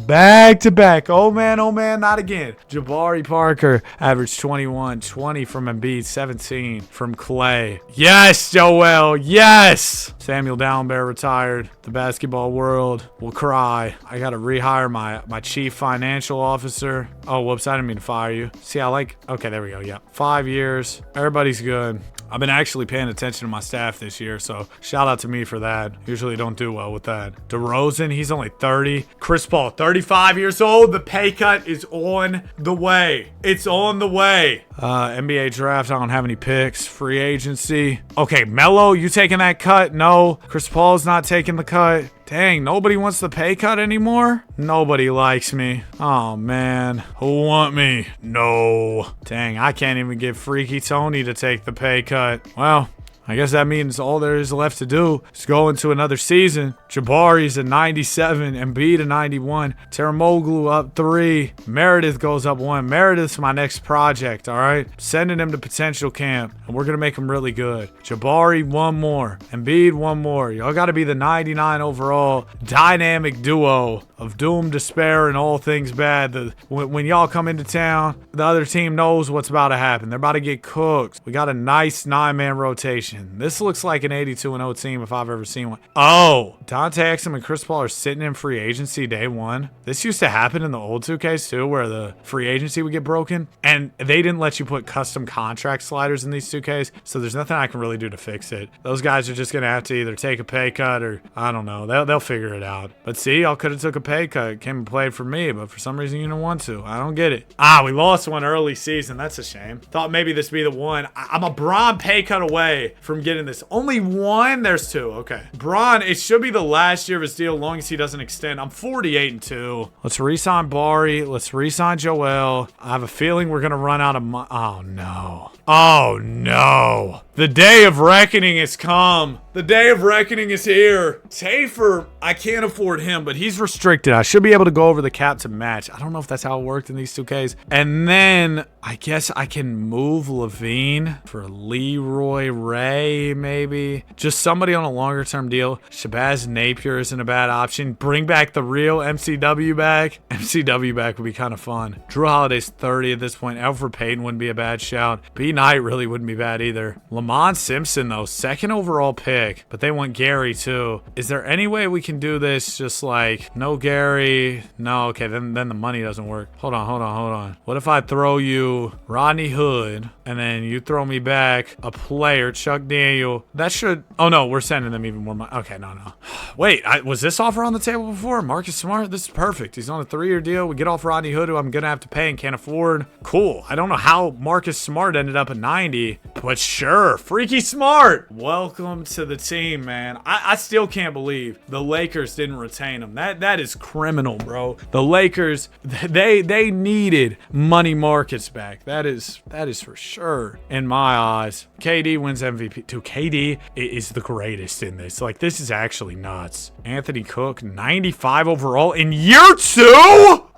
Back to back. Oh man, not again. Jabari Parker averaged 21, 20 from Embiid, 17 from Clay. Yes, Joel. Yes. Samuel Dallenberg retired. The basketball world will cry. I got to rehire my chief financial officer. Oh, whoops. I didn't mean to fire you. See, okay, there we go. Yeah. 5 years. Everybody's good. I've been actually paying attention to my staff this year, so shout out to me for that. Usually don't do well with that. DeRozan, he's only 30. Chris Paul, 35 years old. The pay cut is on the way. It's on the way. NBA draft, I don't have any picks. Free agency. Okay, Melo, you taking that cut? No. Chris Paul's not taking the cut. Dang, nobody wants the pay cut anymore? Nobody likes me. Oh, man. Who want me? No. Dang, I can't even get Freaky Tony to take the pay cut. Well, I guess that means all there is left to do is go into another season. Jabari's at 97, Embiid at 91, Teramoglu up 3, Meredith goes up 1. Meredith's my next project, all right? Sending him to potential camp, and we're going to make him really good. Jabari, 1 more. Embiid, 1 more. Y'all got to be the 99 overall dynamic duo of doom, despair, and all things bad. When y'all come into town, the other team knows what's about to happen. They're about to get cooked. We got a nice 9-man rotation. This looks like an 82-0 team if I've ever seen one. Oh, Dante Exum and Chris Paul are sitting in free agency day 1. This used to happen in the old 2Ks too, where the free agency would get broken, and they didn't let you put custom contract sliders in these 2Ks, so there's nothing I can really do to fix it. Those guys are just going to have to either take a pay cut or, I don't know, they'll figure it out. But see, y'all could have took a pay cut, came and played for me, but for some reason you didn't want to. I don't get it. We lost one early season. That's a shame. Thought maybe this be the one. I'm a Bron pay cut away from getting this. Only 1? There's 2. Okay. Bron, it should be the last year of his deal, as long as he doesn't extend. I'm 48-2. Let's re-sign Bari. Let's re-sign Joel. I have a feeling we're going to run out of money. Oh, no. Oh, no. The day of reckoning has come. The day of reckoning is here. Tafer, I can't afford him, but he's restricted. I should be able to go over the cap to match. I don't know if that's how it worked in these 2Ks. And then I guess I can move Levine for Leroy Ray, maybe. Just somebody on a longer term deal. Shabazz Napier isn't a bad option. Bring back the real MCW back. MCW back would be kind of fun. Drew Holiday's 30 at this point. Alfred Payton wouldn't be a bad shout. B. Knight really wouldn't be bad either. Lamont Simpson, though, 2nd overall pick, but they want Gary too. Is there any way we can do this just like no Gary? No, okay, then the money doesn't work. Hold on. What if I throw you Rodney Hood and then you throw me back a player, Chuck Daniel? That should, oh no, we're sending them even more money. Okay, no. Wait, was this offer on the table before? Marcus Smart? This is perfect. He's on a 3-year deal. We get off Rodney Hood, who I'm gonna have to pay and can't afford. Cool. I don't know how Marcus Smart ended up at 90, but sure, freaky smart. Welcome to the team, man. I still can't believe the Lakers didn't retain him. That is criminal, bro. The Lakers, they needed money markets back. That is for sure in my eyes. KD wins MVP. Dude, KD is the greatest in this. Like, this is actually nuts. Anthony Cook, 95 overall in year 2?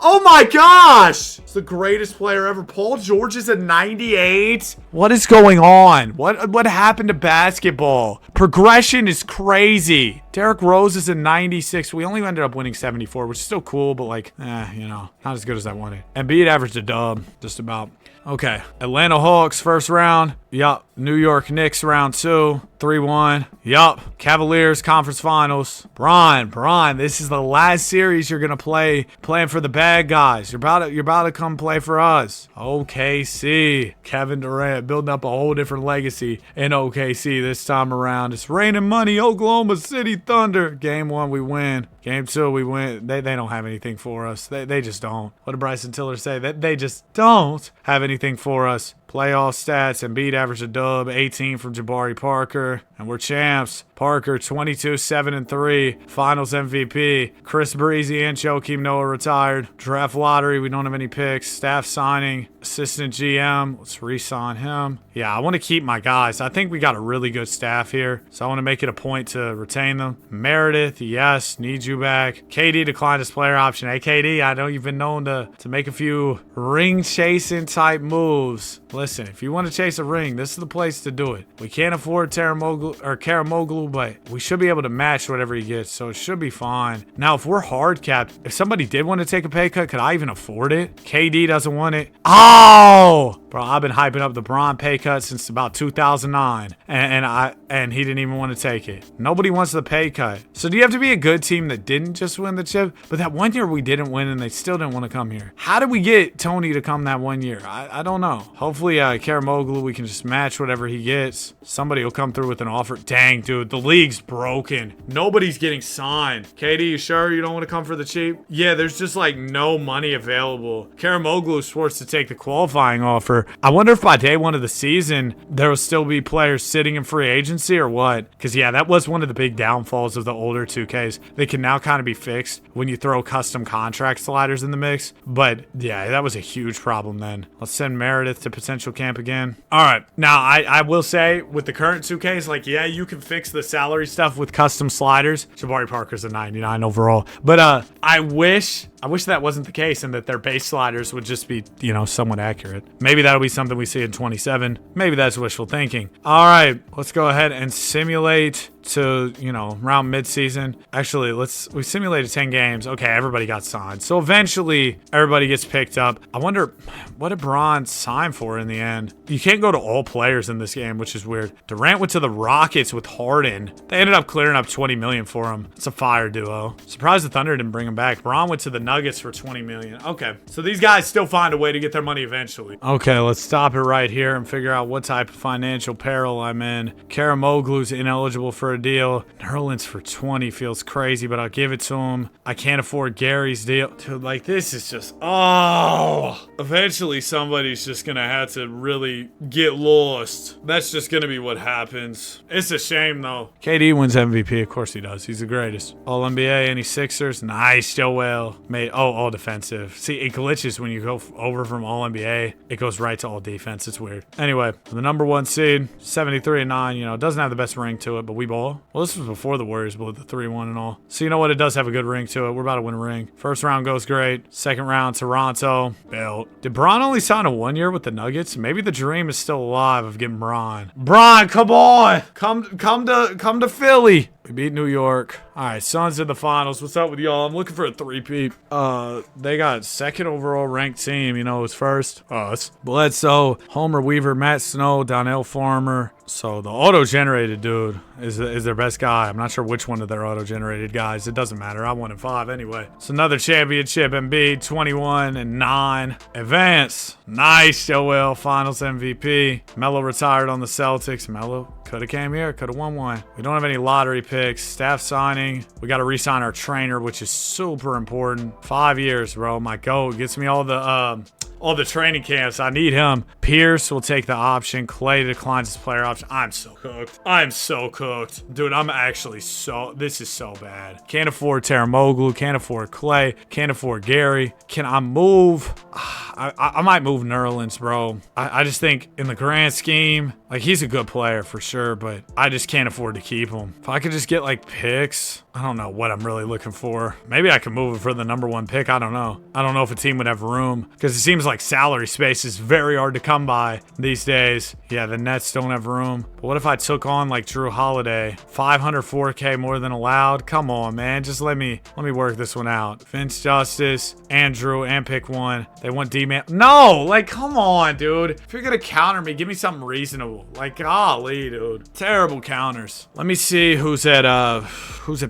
Oh my gosh! It's the greatest player ever. Paul George is a 98. What is going on? What happened to basketball? Progression is crazy. Derrick Rose is a 96. We only ended up winning 74, which is still cool, but like, not as good as I wanted. Embiid averaged a dub, just about. Okay, Atlanta Hawks first round. Yup. New York Knicks round 2, 3-1. Yup. Cavaliers conference finals. Bron, this is the last series you're gonna play, playing for the bad guys. You're about to come play for us. OKC. Kevin Durant building up a whole different legacy in OKC this time around. It's raining money. Oklahoma City Thunder. Game 1 we win. Game 2 we win. They don't have anything for us. They just don't. What did Bryson Tiller say? They just don't have anything for us. Playoff stats: Embiid averaged a dub, 18 from Jabari Parker, and we're champs. Parker 22-7-3, Finals MVP. Chris Breezy and Joakim Noah retired. Draft lottery, we don't have any picks. Staff signing, assistant GM. Let's re-sign him. Yeah, I want to keep my guys. I think we got a really good staff here, so I want to make it a point to retain them. Meredith, yes, need you back. KD declined his player option. Hey, KD, I know you've been known to make a few ring-chasing type moves. Listen, if you want to chase a ring, this is the place to do it. We can't afford Karamoglu, but we should be able to match whatever he gets, so it should be fine. Now, if we're hard capped, if somebody did want to take a pay cut, could I even afford it? KD doesn't want it. Oh! Bro, I've been hyping up the Bron pay cut since about 2009, and he didn't even want to take it. Nobody wants the pay cut. So do you have to be a good team that didn't just win the chip? But that one year we didn't win, and they still didn't want to come here. How did we get Tony to come that one year? I don't know. Hopefully, Karamoglu, we can just match whatever he gets. Somebody will come through with an offer. Dang, dude, the league's broken. Nobody's getting signed. KD, you sure you don't want to come for the cheap? Yeah, there's just like no money available. Karamoglu is forced to take the qualifying offer. Harper. I wonder if by day one of the season, there will still be players sitting in free agency or what? Because, yeah, that was one of the big downfalls of the older 2Ks. They can now kind of be fixed when you throw custom contract sliders in the mix. But, yeah, that was a huge problem then. Let's send Meredith to potential camp again. All right. Now, I will say, with the current 2Ks, like, yeah, you can fix the salary stuff with custom sliders. Jabari Parker's a 99 overall. But I wish that wasn't the case and that their base sliders would just be, you know, somewhat accurate. Maybe that'll be something we see in 27. Maybe that's wishful thinking. All right, let's go ahead and simulate to, you know, around midseason. Actually, we simulated 10 games. Okay, everybody got signed. So eventually, everybody gets picked up. I wonder, what did Bron sign for in the end? You can't go to all players in this game, which is weird. Durant went to the Rockets with Harden. They ended up clearing up $20 million for him. It's a fire duo. Surprised the Thunder didn't bring him back. Bron went to the Nuggets for $20 million. Okay, so these guys still find a way to get their money eventually. Okay, let's stop it right here and figure out what type of financial peril I'm in. Karamoglu's ineligible for a deal. Nerlens for 20 feels crazy, but I'll give it to him. I can't afford Gary's deal. Dude, like, this is just, eventually somebody's just gonna have to really get lost. That's just gonna be what happens. It's a shame, though. KD wins MVP. Of course he does. He's the greatest. All NBA, any Sixers? Nice, Joel. All defensive. See, it glitches when you go over from all NBA. It goes right to all defense. It's weird. Anyway, the number 1 seed, 73-9. You know, it doesn't have the best ring to it, but we ball. Well, this was before the Warriors blew the 3-1 and all. So you know what? It does have a good ring to it. We're about to win a ring. First round goes great. Second round, Toronto. Belt. Did Bron only sign a 1 year with the Nuggets? Maybe the dream is still alive of getting Bron. Bron, come on! Come to Philly. We beat New York. All right, Suns in the finals. What's up with y'all? I'm looking for a three-peat. They got second overall ranked team. You know, it was first. Us. Bledsoe, Homer Weaver, Matt Snow, Donnell Farmer. So the auto-generated dude is their best guy. I'm not sure which one of their auto-generated guys. It doesn't matter. I won in 5 anyway. It's another championship. Embiid, 21-9. Advance. Nice, Joel. Finals MVP. Melo retired on the Celtics. Melo could have came here. Could have won one. We don't have any lottery picks. Staff signing. We got to re-sign our trainer, which is super important. 5 years, bro. My GOAT gets me all the training camps. I need him. Pierce will take the option. Clay declines his player option. I'm so cooked. I'm so cooked. Dude, I'm actually this is so bad. Can't afford Taramoglu. Can't afford Clay. Can't afford Gary. Can I move? I might move Nerlens, bro. I just think in the grand scheme, like, he's a good player for sure, but I just can't afford to keep him. If I could just get, like, picks, I don't know what I'm really looking for. Maybe I could move it for the number 1 pick. I don't know. I don't know if a team would have room, because it seems like salary space is very hard to come by these days. Yeah, the Nets don't have room. But what if I took on, like, Drew Holiday? 504K more than allowed? Come on, man. Just let me work this one out. Vince Justice, Andrew, and pick 1. They want D-Man. No! Like, come on, dude. If you're gonna counter me, give me something reasonable. Like, golly, dude. Terrible counters. Let me see who's at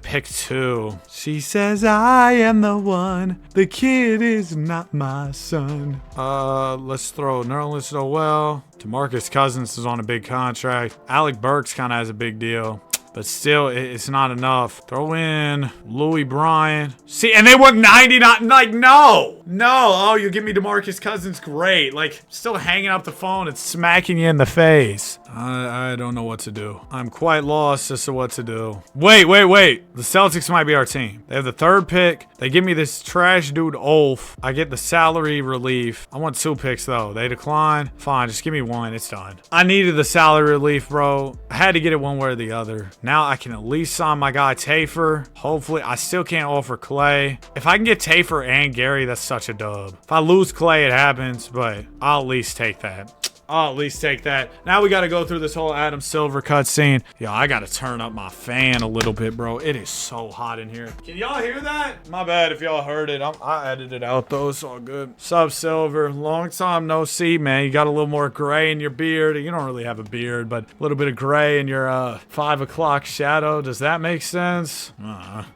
pick 2. She says, I am the one. The kid is not my son. Let's throw Nerlens Noel. DeMarcus Cousins is on a big contract. Alec Burks kind of has a big deal. But still, it's not enough. Throw in Louis Bryant. See, and they want 99. Like, no. Oh, you give me DeMarcus Cousins. Great. Like, still hanging up the phone and smacking you in the face. I don't know what to do. I'm quite lost as to what to do. Wait. The Celtics might be our team. They have the 3rd pick. They give me this trash dude, Ulf. I get the salary relief. I want 2 picks, though. They decline. Fine, just give me 1. It's done. I needed the salary relief, bro. I had to get it one way or the other. Now I can at least sign my guy Tafer. Hopefully, I still can't offer Clay. If I can get Tafer and Gary, that's such a dub. If I lose Clay, it happens, but I'll at least take that. I'll at least take that. Now we got to go through this whole Adam Silver cutscene. Yo, I got to turn up my fan a little bit, bro. It is so hot in here. Can y'all hear that? My bad if y'all heard it. I edited it out, though. It's all good. Sup, Silver? Long time no see, man. You got a little more gray in your beard. You don't really have a beard, but a little bit of gray in your 5 o'clock shadow. Does that make sense?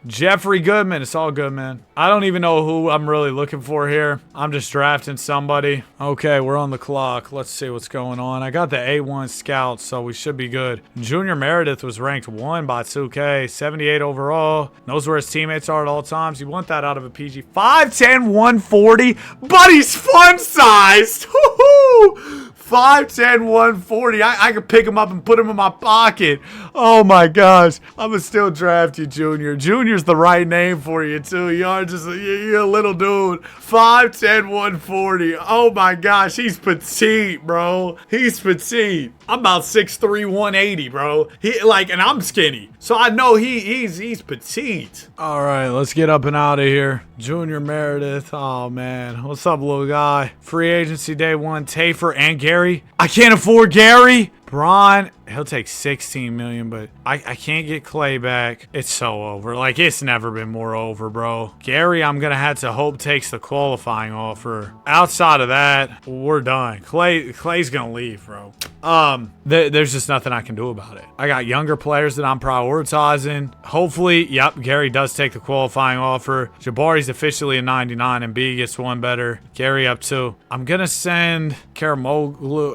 Jeffrey Goodman. It's all good, man. I don't even know who I'm really looking for here. I'm just drafting somebody. Okay, we're on the clock. Let's see what's what's going on. I got the A1 scout, so we should be good. Junior Meredith was ranked 1 by 2K, 78 overall. Knows where his teammates are at all times. You want that out of a PG. 5'10", 140, but he's fun-sized. Woohoo! 5'10", 140. I could pick him up and put him in my pocket. Oh my gosh. I'm gonna still draft you, Junior. Junior's the right name for you, too. You're a little dude. 5'10", 140. Oh my gosh. He's petite, bro. He's petite. I'm about 6'3", 180, bro. And I'm skinny. So I know he's petite. All right, let's get up and out of here. Junior Meredith. Oh man. What's up, little guy? Free agency day 1. Tafer and Gary. I can't afford Gary. Bron, he'll take 16 million, but I can't get Clay back. It's so over. Like, it's never been more over, bro. Gary, I'm gonna have to hope takes the qualifying offer. Outside of that, we're done. Clay's gonna leave, bro. There's just nothing I can do about it. I got younger players that I'm prioritizing. Hopefully, yep, Gary does take the qualifying offer. Jabari's officially a 99 and B gets 1 better. Gary up 2. I'm gonna send Karamoglu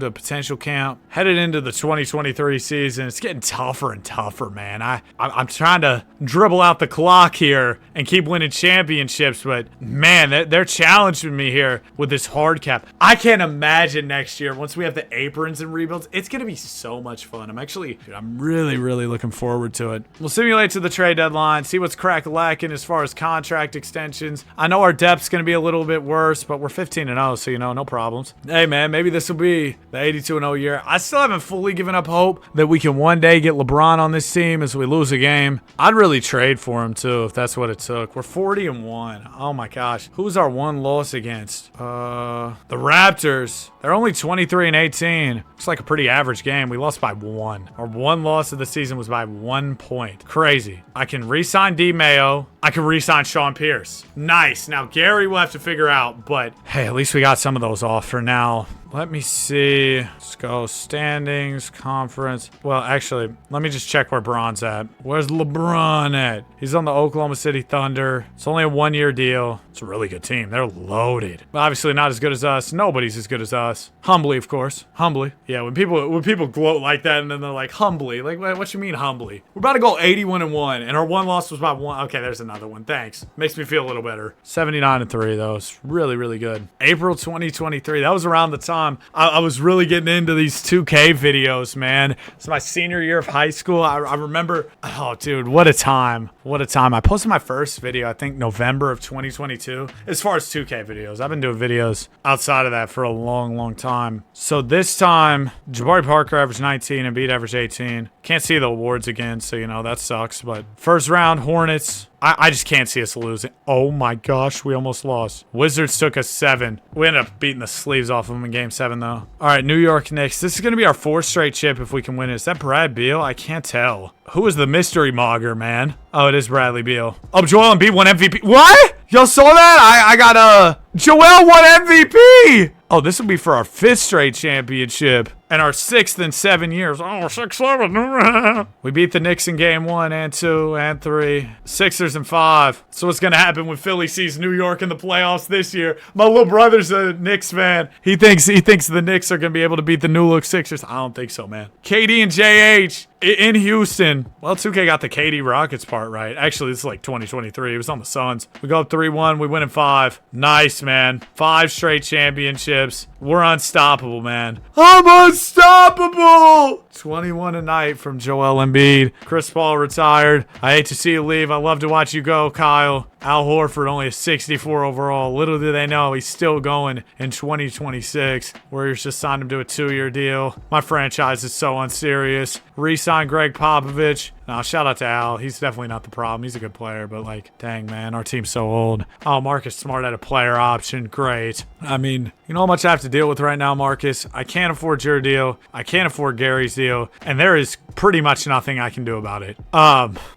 to potential camp. Headed into the 2023 season, it's getting tougher and tougher, man. I'm trying to dribble out the clock here and keep winning championships, but man, they're challenging me here with this hard cap. I can't imagine next year, once we have the aprons and rebuilds, it's gonna be so much fun. I'm really looking forward to it. We'll simulate to the trade deadline, see what's crack-lacking as far as contract extensions. I know our depth's gonna be a little bit worse, but we're 15-0, so no problems. Hey man, maybe this will be the 82-0 year. I still haven't fully given up hope that we can one day get LeBron on this team as we lose a game. I'd really trade for him too if that's what it took. We're 40-1. Oh my gosh. Who's our one loss against? The Raptors. They're only 23-18. Looks like a pretty average game. We lost by 1. Our one loss of the season was by 1 point. Crazy. I can re-sign D Mayo. I can re-sign Sean Pierce. Nice. Now Gary will have to figure out, but hey, at least we got some of those off for now. Let me see. Let's go standings, conference. Well, actually, let me just check where Bron's at. Where's LeBron at? He's on the Oklahoma City Thunder. It's only a 1-year deal. It's a really good team. They're loaded. But obviously not as good as us. Nobody's as good as us. Humbly, of course. Humbly. Yeah, when people gloat like that and then they're like, humbly. Like, what you mean humbly? We're about to go 81-1, and our one loss was by 1. Okay, there's another one. Thanks. Makes me feel a little better. 79-3, though. It's really good. April 2023. That was around the time I was really getting into these 2K videos, man. It's my senior year of high school. I remember, oh, dude, what a time. What a time. I posted my first video, I think, November of 2022. As far as 2K videos, I've been doing videos outside of that for a long time. So this time, Jabari Parker averaged 19 and Embiid averaged 18. Can't see the awards again, so, that sucks. But first round, Hornets. I just can't see us losing. Oh my gosh, we almost lost. Wizards took us 7. We ended up beating the sleeves off of them in game 7, though. All right, New York Knicks. This is going to be our 4th straight chip if we can win it. Is that Brad Beal? I can't tell. Who is the mystery mogger, man? Oh, it is Bradley Beal. Oh, Joel Embiid won MVP. What? Y'all saw that? I got Joel won MVP. Oh, this will be for our 5th straight championship and our 6th in 7 years. Oh, 6-7. We beat the Knicks in game 1 and 2 and 3. Sixers in 5. So what's going to happen when Philly sees New York in the playoffs this year? My little brother's a Knicks fan. He thinks the Knicks are going to be able to beat the new look Sixers. I don't think so, man. KD and JH in Houston. Well, 2K got the KD Rockets part right. Actually, this is like 2023. It was on the Suns. We go up 3-1. We win in 5. Nice, man. 5 straight championships. We're unstoppable, man. I'm unstoppable! 21 a night from Joel Embiid. Chris Paul retired. I hate to see you leave. I love to watch you go, Kyle. Al Horford only a 64 overall. Little do they know he's still going in 2026. Warriors just signed him to a 2-year deal. My franchise is so unserious. Re-signed Greg Popovich. No, shout out to Al. He's definitely not the problem. He's a good player, but like, dang, man, our team's so old. Oh, Marcus Smart had a player option. Great. I mean, you know how much I have to deal with right now, Marcus? I can't afford your deal. I can't afford Gary's deal. And there is pretty much nothing I can do about it.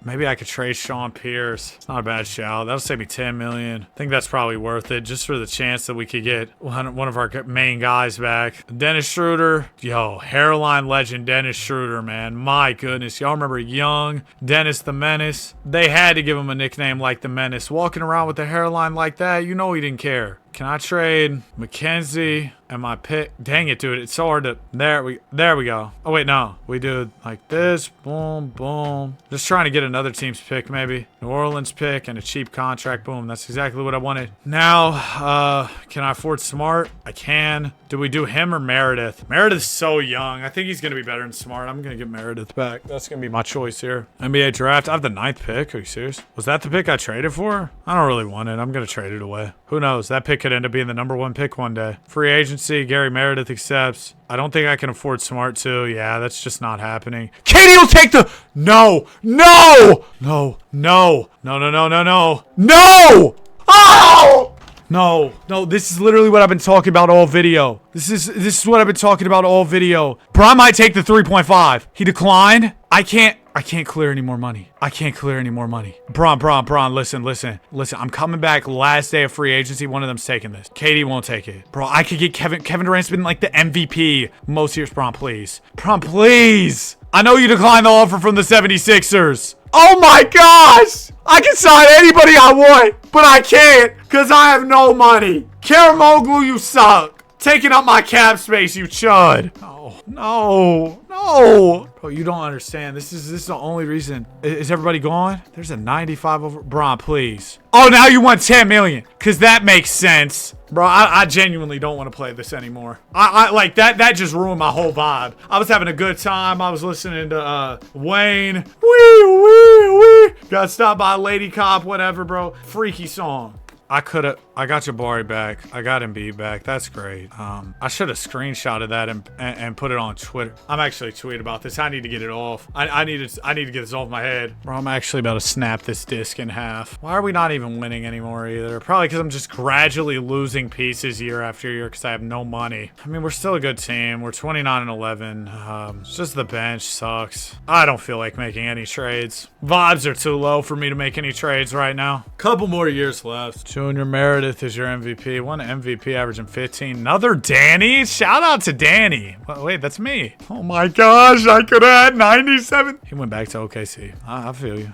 Maybe I could trade Sean Pierce. It's not a bad shout. That'll save me $10 million. I think that's probably worth it just for the chance that we could get one of our main guys back. Dennis Schroeder. Yo, hairline legend Dennis Schroeder, man. My goodness. Y'all remember young Dennis the Menace? They had to give him a nickname like the Menace. Walking around with a hairline like that, you know he didn't care. Can I trade McKenzie and my pick? Dang it, dude. It's so hard to... There we go. Oh, wait, no. We do it like this. Boom, boom. Just trying to get another team's pick, maybe. New Orleans pick and a cheap contract. Boom. That's exactly what I wanted. Now, can I afford Smart? I can. Do we do him or Meredith? Meredith's so young. I think he's going to be better than Smart. I'm going to get Meredith back. That's going to be my choice here. NBA draft. I have the 9th pick. Are you serious? Was that the pick I traded for? I don't really want it. I'm going to trade it away. Who knows? That pick could end up being the #1 pick one day. Free agency. Gary Meredith accepts. I don't think I can afford Smart too. Yeah, that's just not happening. Katie will take the... No! No! No! No! No, no, no, no, no. No! Oh! No, no, this is literally what I've been talking about all video. This is what I've been talking about all video. Bron might take the 3.5. He declined. I can't clear any more money. I can't clear any more money. Bron, listen. I'm coming back last day of free agency. One of them's taking this. Katie won't take it. Bro, I could get Kevin Durant's been like the MVP most years. Bron, please. Bron, please. I know you declined the offer from the 76ers. Oh my gosh! I can sign anybody I want, but I can't because I have no money. Karamoglu, you suck. Taking up my cap space, you chud. No. Bro, you don't understand. This is the only reason. Is everybody gone? There's a 95 over. Bron, please. Oh, now you want 10 million. Because that makes sense. Bro, I genuinely don't want to play this anymore. I like that just ruined my whole vibe. I was having a good time. I was listening to Wayne. Wee. Got stopped by a lady cop, whatever, bro. Freaky song. I got Jabari back. I got Embiid back. That's great. I should have screenshotted that and put it on Twitter. I'm actually tweeting about this. I need to get it off. I need to get this off my head. Bro, I'm actually about to snap this disc in half. Why are we not even winning anymore either? Probably because I'm just gradually losing pieces year after year because I have no money. I mean, we're still a good team. We're 29-11. It's just the bench sucks. I don't feel like making any trades. Vibes are too low for me to make any trades right now. Couple more years left. Junior Meredith is your MVP. One MVP averaging 15. Another Danny. Shout out to Danny. Wait, that's me. Oh my gosh, I could have had 97. He went back to OKC. I feel you.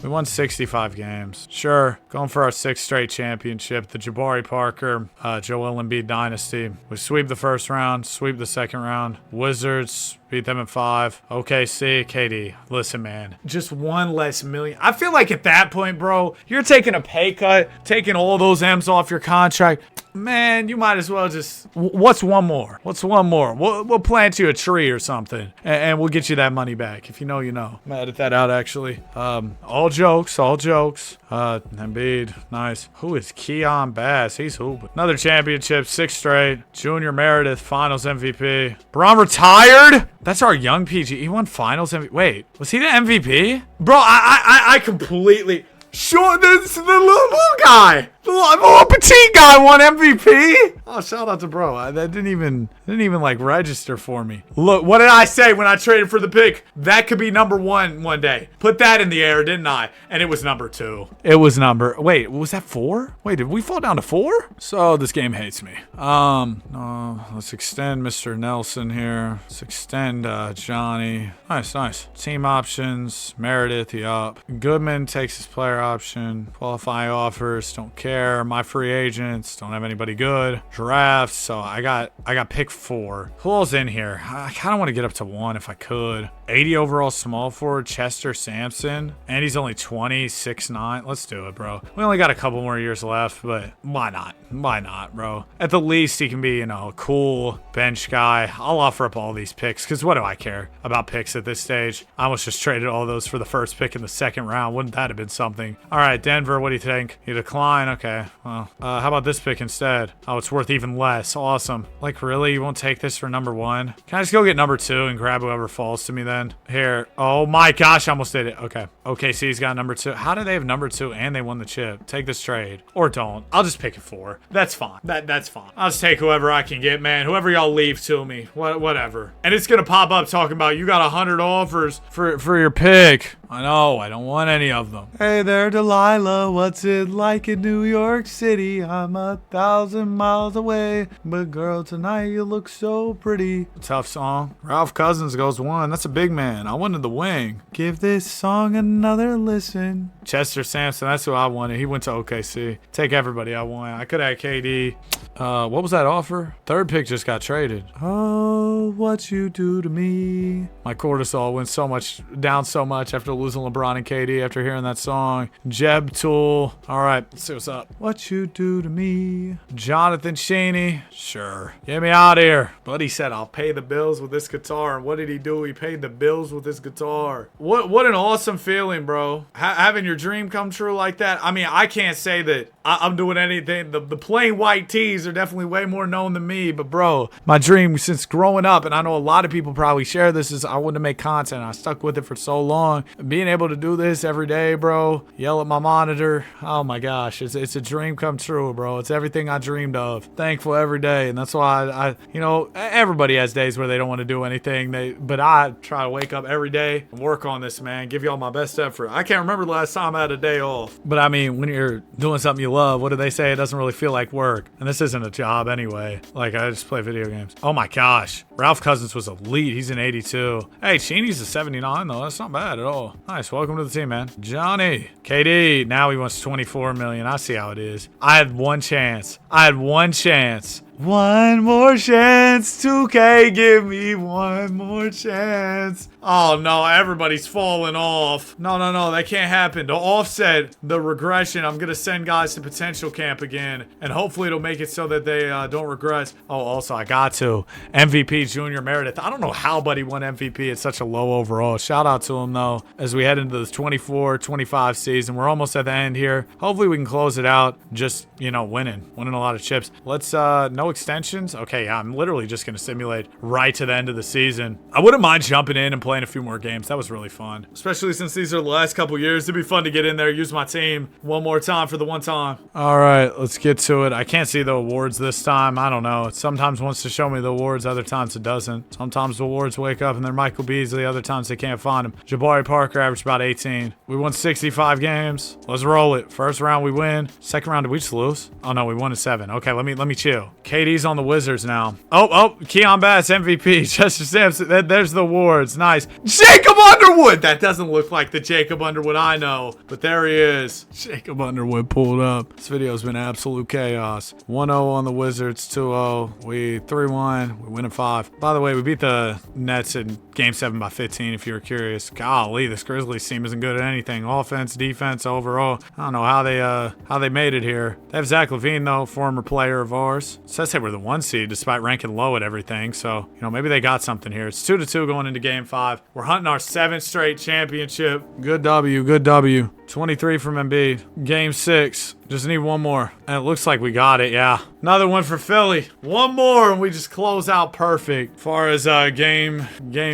We won 65 games. Sure, going for our 6th straight championship. The Jabari Parker, Joel Embiid dynasty. We sweep the first round, sweep the second round. Wizards beat them in 5. OKC, KD. Listen, man, just one less million. I feel like at that point, bro, you're taking a pay cut, taking all those M's off your contract. Man, you might as well just... What's one more? We'll plant you a tree or something, and we'll get you that money back. If you know, you know. I'm gonna edit that out, actually. All jokes. Embiid, nice. Who is Keon Bass? He's hooping. Another championship, 6th straight. Junior Meredith, Finals MVP. Bron retired? That's our young PG. He won Finals MVP. Wait, was he the MVP? Bro, I completely... Sure, this is the little guy. The little petite guy won MVP. Oh, shout out to bro. That didn't even like register for me. Look, what did I say when I traded for the pick? That could be #1 one day. Put that in the air, didn't I? And it was #2. It was wait, was that 4? Wait, did we fall down to 4? So this game hates me. Let's extend Mr. Nelson here. Let's extend Johnny. Nice. Team options. Meredith, yup. Goodman takes his player option. Qualifying offers, don't care. My free agents, don't have anybody good. Drafts, so I got pick 4. Who else in here? I kind of want to get up to 1 if I could. 80 overall small forward, Chester Sampson. And he's only 20, 6'9". Let's do it, bro. We only got a couple more years left, but why not? Why not, bro? At the least, he can be, a cool bench guy. I'll offer up all these picks, because what do I care about picks at this stage? I almost just traded all those for the first pick in the 2nd round. Wouldn't that have been something? All right, Denver, what do you think? You decline? Okay, well, how about this pick instead? Oh, it's worth even less. Awesome. Like, really? You won't take this for #1? Can I just go get #2 and grab whoever falls to me then? Here. Oh my gosh, I almost did it. Okay. OKC's got #2. How do they have #2 and they won the chip? Take this trade. Or don't. I'll just pick it 4. That's fine. That's fine. I'll just take whoever I can get, man. Whoever y'all leave to me. Whatever. And it's gonna pop up talking about you got 100 offers for your pick. I know, I don't want any of them. Hey there, Delilah, what's it like in New York City? I'm 1,000 miles away, but girl, tonight you look so pretty. Tough song. Ralph Cousins goes 1. That's a big man. I wanted the wing. Give this song a another listen. Chester Sampson, that's who I wanted. He went to OKC. Take everybody I want. I could have had KD. What was that offer? Third pick just got traded. Oh, what you do to me. My cortisol went down so much after losing LeBron and KD after hearing that song. Jeb Tool. All right, let's see what's up. What you do to me. Jonathan Chaney. Sure. Get me out of here. Buddy said, I'll pay the bills with this guitar. And what did he do? He paid the bills with his guitar. What an awesome feeling, bro. Having your dream come true like that. I mean, I can't say that I'm doing anything. The plain white tees are definitely way more known than me. But, bro, my dream since growing up, and I know a lot of people probably share this, is I wanted to make content. I stuck with it for so long. Being able to do this every day, bro, yell at my monitor. Oh, my gosh. It's a dream come true, bro. It's everything I dreamed of. Thankful every day. And that's why I everybody has days where they don't want to do anything. But I try to wake up every day and work on this, man. Give y'all my best effort. I can't remember the last time I had a day off. But I mean, when you're doing something you love, what do they say? It doesn't really feel like work. And this isn't a job anyway. Like, I just play video games. Oh my gosh. Ralph Cousins was elite. He's an 82. Hey, Cheney's a 79 though. That's not bad at all. Nice. Welcome to the team, man. Johnny. KD. Now he wants 24 million. I see how it is. I had one chance. One more chance, 2K, give me one more chance. Oh no, everybody's falling off. No, that can't happen. To offset the regression, I'm gonna send guys to potential camp again, and hopefully it'll make it so that they don't regress. Oh, also I got to MVP Junior Meredith. I don't know how Buddy won MVP at such a low overall. Shout out to him though, as we head into the 24-25 season. We're almost at the end here. Hopefully we can close it out. Just winning a lot of chips. Let's no extensions. Okay, yeah, I'm literally just gonna simulate right to the end of the season. I wouldn't mind jumping in and playing a few more games. That was really fun, especially since these are the last couple years. It'd be fun to get in there, use my team one more time for the one time. All right, let's get to it. I can't see the awards this time. I don't know. It sometimes wants to show me the awards, other times it doesn't. Sometimes the awards wake up and they're Michael Beasley, other times they can't find him. Jabari Parker averaged about 18. We won 65 games. Let's roll it. First round we win. Second round, did we just lose? Oh no, we won at 7. Okay, let me chill. KD's on the Wizards now. Oh, Keon Bass MVP. Chester Sampson. There's the awards. Nice. Jacob Underwood. That doesn't look like the Jacob Underwood I know, but there he is. Jacob Underwood pulled up. This video's been absolute chaos. 1-0 on the Wizards. 2-0. We 3-1. We win in 5. By the way, we beat the Nets in Game 7 by 15. If you were curious. Golly, this Grizzlies team isn't good at anything. Offense, defense, overall. I don't know how they made it here. They have Zach LaVine though, former player of ours. It says they were the 1 seed despite ranking low at everything. So, maybe they got something here. It's 2-2 going into Game 5. We're hunting our 7th straight championship. Good W. 23 from Embiid. Game 6. Just need one more. And it looks like we got it, yeah. Another one for Philly. One more and we just close out perfect. As far as game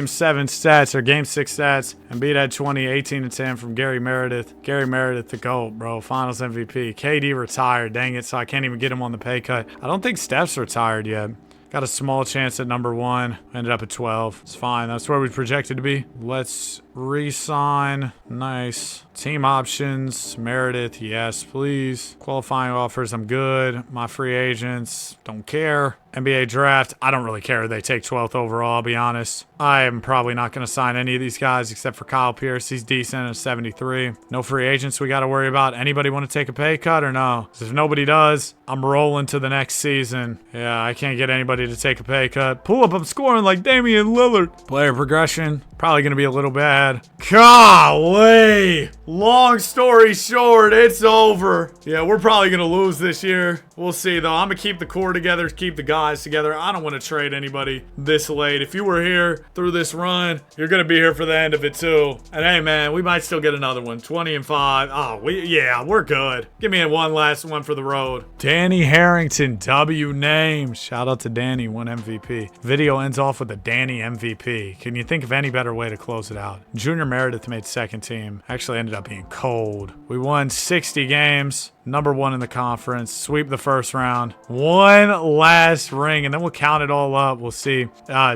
7 stats or Game 6 stats, Embiid had 20, 18 and 10 from Gary Meredith. Gary Meredith, the GOAT, bro. Finals MVP. KD retired, dang it, so I can't even get him on the pay cut. I don't think Steph's retired yet. Got a small chance at number 1. Ended up at 12. It's fine. That's where we projected to be. Let's re-sign. Nice. Team options. Meredith. Yes, please. Qualifying offers. I'm good. My free agents. Don't care. NBA draft. I don't really care. They take 12th overall, I'll be honest. I am probably not going to sign any of these guys except for Kyle Pierce. He's decent at 73. No free agents we got to worry about. Anybody want to take a pay cut or no? If nobody does, I'm rolling to the next season. Yeah, I can't get anybody to take a pay cut. Pull up, I'm scoring like Damian Lillard. Player progression. Probably going to be a little bad. Golly. Long story short, it's over. Yeah, we're probably going to lose this year. We'll see, though. I'm going to keep the core together, keep the guys together. I don't want to trade anybody this late. If you were here through this run, you're going to be here for the end of it, too. And, hey, man, we might still get another one. 20 and 5. Oh, we're good. Give me one last one for the road. Danny Harrington, W name. Shout out to Danny, won MVP. Video ends off with a Danny MVP. Can you think of any better way to close it out? Junior Meredith made second team. Actually ended up being cold. We won 60 games. number 1 in the conference, sweep the first round, one last ring, and then we'll count it all up. We'll see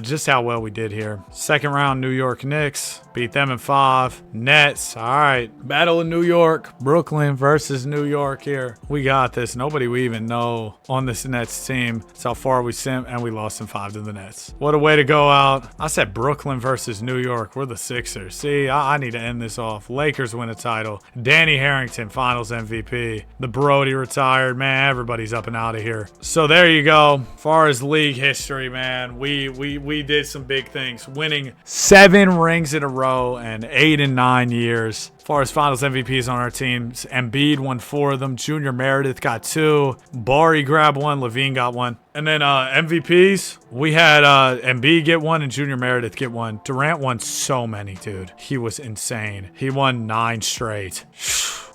just how well we did here. Second round, New York Knicks, beat them in 5. Nets, all right, battle in New York, Brooklyn versus New York here. We got this. Nobody we even know on this Nets team. That's how far we sent, and we lost in 5 to the Nets. What a way to go out. I said Brooklyn versus New York. We're the Sixers. See, I need to end this off. Lakers win a title. Danny Harrington, Finals MVP. The Brody retired. Man, everybody's up and out of here. So there you go. As far as league history, man, we did some big things. Winning 7 rings in a row and 8 in 9 years. As far as Finals MVPs on our teams, Embiid won 4 of them. Junior Meredith got 2. Bari grabbed 1. Levine got 1. And then MVPs, we had Embiid get 1 and Junior Meredith get 1. Durant won so many, dude. He was insane. He won 9 straight.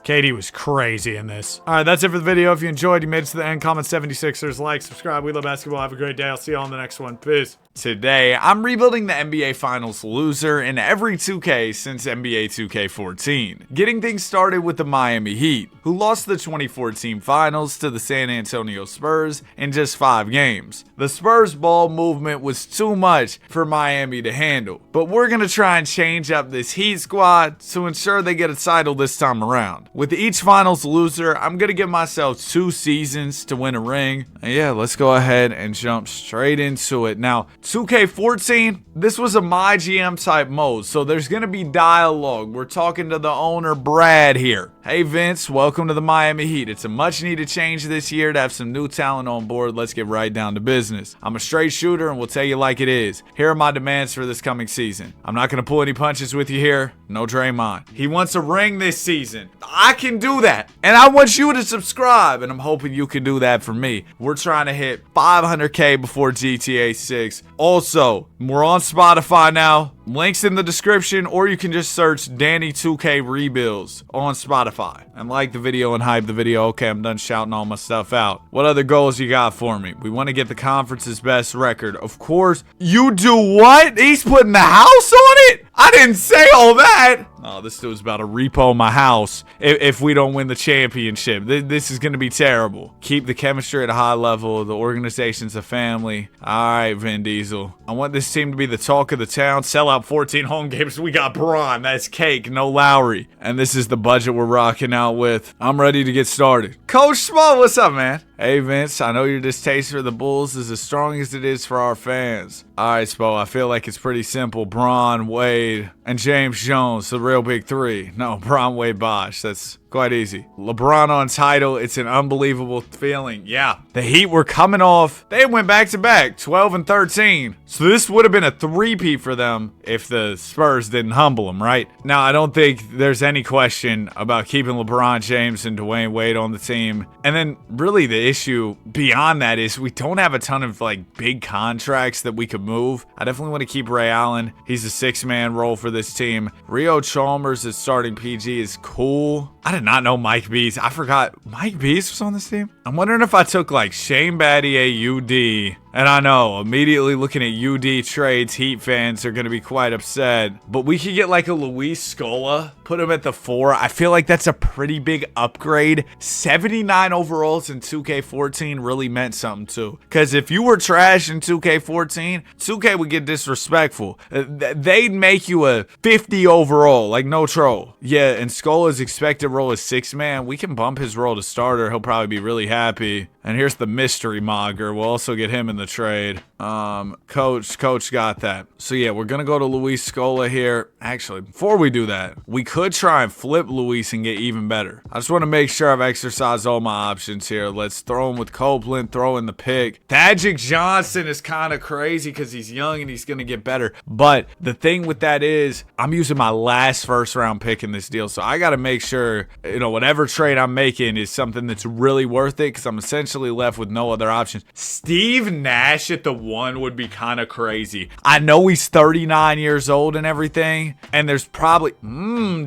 KD was crazy in this. All right, that's it for the video. If you enjoyed, you made it to the end, comment 76ers, like, subscribe. We love basketball. Have a great day. I'll see you all in the next one. Peace. Today, I'm rebuilding the NBA Finals loser in every 2K since NBA 2K14. Getting things started with the Miami Heat, who lost the 2014 Finals to the San Antonio Spurs in just 5 games. The Spurs ball movement was too much for Miami to handle, but we're going to try and change up this Heat squad to ensure they get a title this time around. With each Finals loser, I'm going to give myself 2 seasons to win a ring. And yeah, let's go ahead and jump straight into it. Now, 2K14, this was a MyGM type mode, so there's going to be dialogue. We're talking to the owner, Brad, here. Hey Vince, welcome to the Miami Heat. It's a much needed change this year to have some new talent on board. Let's get right down to business. I'm a straight shooter and we'll tell you like it is. Here are my demands for this coming season. I'm not going to pull any punches with you here. No Draymond. He wants a ring this season. I can do that. And I want you to subscribe, and I'm hoping you can do that for me. We're trying to hit 500K before GTA 6. Also, we're on Spotify now. Links in the description, or you can just search Danny 2K Rebuilds on Spotify. And like the video and hype the video. Okay, I'm done shouting all my stuff out. What other goals you got for me? We want to get the conference's best record. Of course. You do what? He's putting the house on it? I didn't say all that. Oh, this dude's about to repo my house if we don't win the championship. This is going to be terrible. Keep the chemistry at a high level. The organization's a family. All right, Vin Diesel. I want this team to be the talk of the town. Sell out 14 home games. We got Braun. That's cake. No Lowry. And this is the budget we're rocking out with. I'm ready to get started. Coach Small, what's up, man? Hey, Vince, I know your distaste for the Bulls is as strong as it is for our fans. All right, Spo, I feel like it's pretty simple. Braun, Wade, and James Jones, the real big 3. No, Braun, Wade, Bosh. That's quite easy. LeBron on title. It's an unbelievable feeling. Yeah, the Heat were coming off. They went back-to-back, 12 and 13. So this would have been a 3-peat for them if the Spurs didn't humble them, right? Now, I don't think there's any question about keeping LeBron James and Dwayne Wade on the team. And then really the issue beyond that is we don't have a ton of like big contracts that we could move. I definitely want to keep Ray Allen. He's a 6-man role for this team. Rio Chalmers is starting PG is cool. I did not know Mike Beast. I forgot Mike Beast was on this team. I'm wondering if I took like Shane Battier, UD. And I know, immediately looking at UD trades, Heat fans are going to be quite upset. But we could get like a Luis Scola, put him at the 4. I feel like that's a pretty big upgrade. 79 overalls in 2K14 really meant something too. Because if you were trash in 2K14, 2K would get disrespectful. They'd make you a 50 overall, like no troll. Yeah, and Scola's expected role is 6-man. We can bump his role to starter. He'll probably be really happy. And here's the mystery mogger. We'll also get him in the trade. Coach got that. So yeah, we're gonna go to Luis Scola here. Actually, before we do that, we could try and flip Luis and get even better. I just want to make sure I've exercised all my options here. Let's throw him with Copeland, throw in the pick. Thaddeus Johnson is kind of crazy because he's young and he's gonna get better. But the thing with that is, I'm using my last first-round pick in this deal, so I gotta make sure, whatever trade I'm making is something that's really worth it, because I'm essentially left with no other options. Steve Nash at the 1 would be kind of crazy. I know he's 39 years old and everything, and there's probably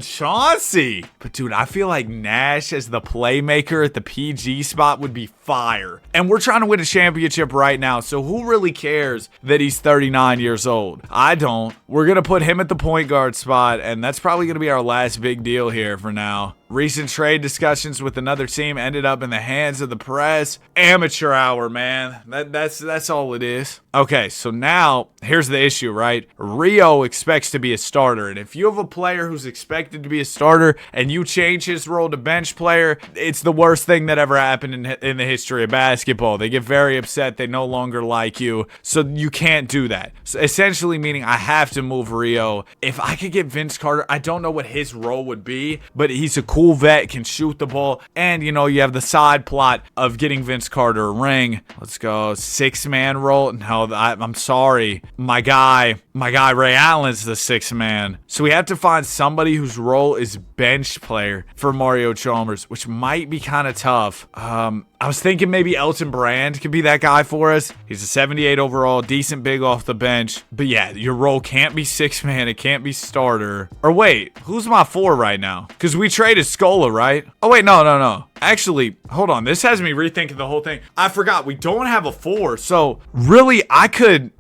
Chauncey, but dude, I feel like Nash as the playmaker at the PG spot would be fire. And we're trying to win a championship right now, so who really cares that he's 39 years old? I don't. We're gonna put him at the point guard spot, and that's probably gonna be our last big deal here for now. Recent trade discussions with another team ended up in the hands of the press. Amateur hour, man. That's all it is. Okay, so now here's the issue, right? Rio expects to be a starter, and if you have a player who's expected to be a starter and you change his role to bench player, it's the worst thing that ever happened in the history of basketball. They get very upset. They no longer like you, so you can't do that. So essentially meaning I have to move Rio. If I could get Vince Carter, I don't know what his role would be, but he's a cool vet, can shoot the ball, and you have the side plot of getting Vince Carter a ring. Let's go 6-man role. No, I'm sorry. My guy Ray Allen's the 6th man. So we have to find somebody whose role is bench player for Mario Chalmers, which might be kind of tough. I was thinking maybe Elton Brand could be that guy for us. He's a 78 overall, decent big off the bench. But yeah, your role can't be 6-man. It can't be starter. Or wait, who's my 4 right now? Because we traded Scola, right? Oh wait, no. Actually, hold on. This has me rethinking the whole thing. I forgot we don't have a 4. So really,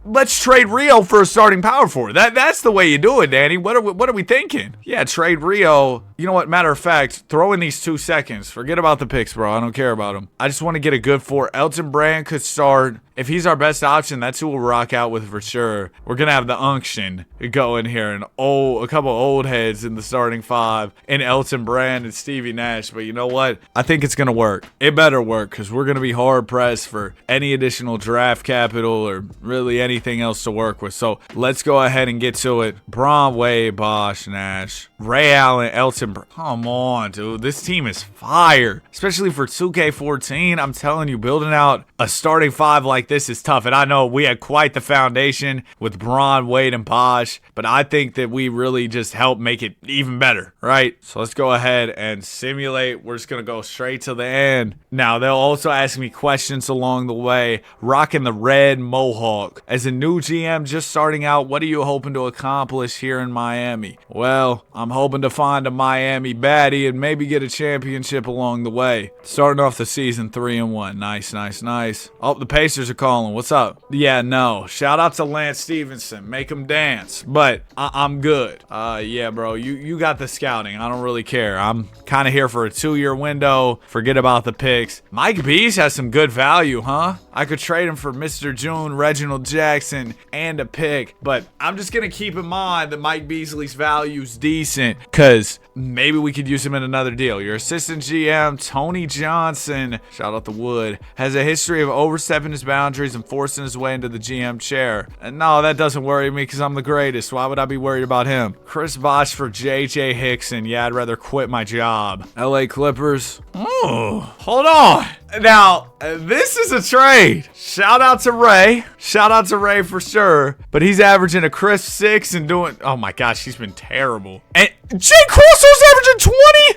let's trade Rio for a starting power forward. That's the way you do it, Danny. What are we thinking? Yeah, trade Rio. You know what? Matter of fact, throw in these 2 seconds. Forget about the picks, bro. I don't care about them. I just want to get a good 4. Elton Brand could start. If he's our best option, that's who we'll rock out with for sure. We're going to have the unction go in here and a couple old heads in the starting 5 and Elton Brand and Stevie Nash. But you know what? I think it's going to work. It better work because we're going to be hard pressed for any additional draft capital or really anything else to work with. So let's go ahead and get to it. Bron, Wade, Bosh, Nash, Ray Allen, Elton Brand. Come on, dude. This team is fire, especially for 2K14. I'm telling you, building out a starting 5 like this is tough, and I know we had quite the foundation with Bron, Wade, and Bosh, but I think that we really just helped make it even better, right? So let's go ahead and simulate. We're just gonna go straight to the end. Now they'll also ask me questions along the way. Rocking the red mohawk. As a new GM just starting out, what are you hoping to accomplish here in Miami? Well, I'm hoping to find a Miami baddie and maybe get a championship along the way. Starting off the season 3-1. Nice. Oh, the Pacers are calling. What's up? Yeah, no. Shout out to Lance Stevenson. Make him dance. But I'm good. Yeah, bro. You got the scouting. I don't really care. I'm kind of here for a 2-year window. Forget about the picks. Mike Bees has some good value, huh? I could trade him for Mr. June, Reginald Jackson, and a pick. But I'm just going to keep in mind that Mike Beasley's value's decent because maybe we could use him in another deal. Your assistant GM, Tony Johnson, shout out to Wood, has a history of overstepping his boundaries and forcing his way into the GM chair. And no, that doesn't worry me because I'm the greatest. Why would I be worried about him? Chris Bosh for JJ Hickson. Yeah, I'd rather quit my job. LA Clippers. Oh, hold on. Now, this is a trade. Shout out to Ray. Shout out to Ray for sure. But he's averaging a crisp 6 and doing... Oh my gosh, he's been terrible. And Jay Crosso's averaging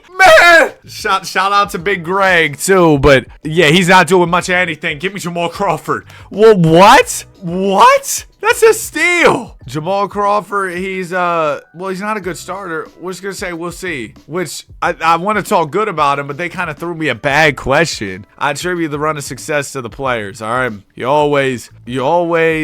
20? Man! Shout out to Big Greg too. But yeah, he's not doing much of anything. Give me Jamal Crawford. Well, what? What? That's a steal. Jamal Crawford, he's not a good starter. We're just gonna say we'll see. Which I want to talk good about him, but they kind of threw me a bad question. I attribute the run of success to the players. All right, you always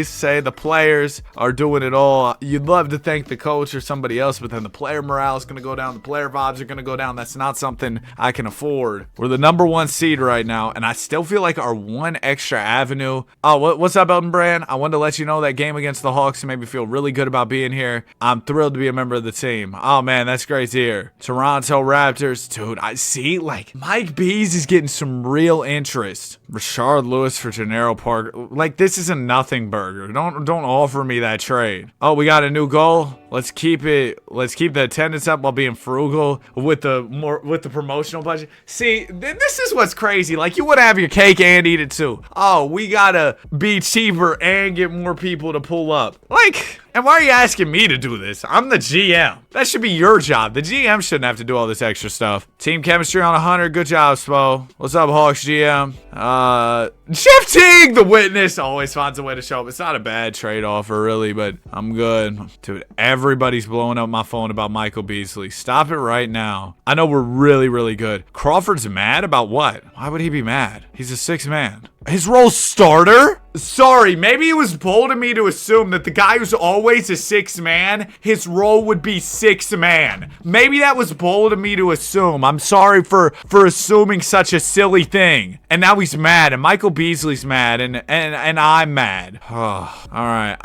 say the players are doing it all. You'd love to thank the coach or somebody else, but then the player morale is gonna go down. The player vibes are gonna go down. That's not something I can afford. We're the number 1 seed right now, and I still feel like our one extra avenue. Oh, what's up, Elton Brand? I wanted to let you know that game against the Hawks made me feel really good about being here. I'm thrilled to be a member of the team. Oh man, that's great to hear. Toronto Raptors, dude, I see like Mike Bees is getting some real interest. Rashard Lewis for Gennaro Parker. Like, this is a nothing burger. Don't offer me that trade. Oh, we got a new goal. Let's keep it. Let's keep the attendance up while being frugal with the promotional budget. See, this is what's crazy. Like, you want to have your cake and eat it too. Oh, we gotta be cheaper and get more people to pull up. Like, and why are you asking me to do this? I'm the GM. That should be your job. The GM shouldn't have to do all this extra stuff. Team chemistry on 100. Good job, Spo. What's up, Hawks GM? Jeff Teague, the witness, always finds a way to show up. It's not a bad trade offer, really, but I'm good. Dude, everybody's blowing up my phone about Michael Beasley. Stop it right now. I know we're really, really good. Crawford's mad about what? Why would he be mad? He's a 6th man. His role's starter? Sorry, maybe it was bold of me to assume that the guy who's always a 6th man, his role would be sixth man. Maybe that was bold of me to assume. I'm sorry for assuming such a silly thing. And now he's mad, and Michael Beasley's mad, and I'm mad. All right,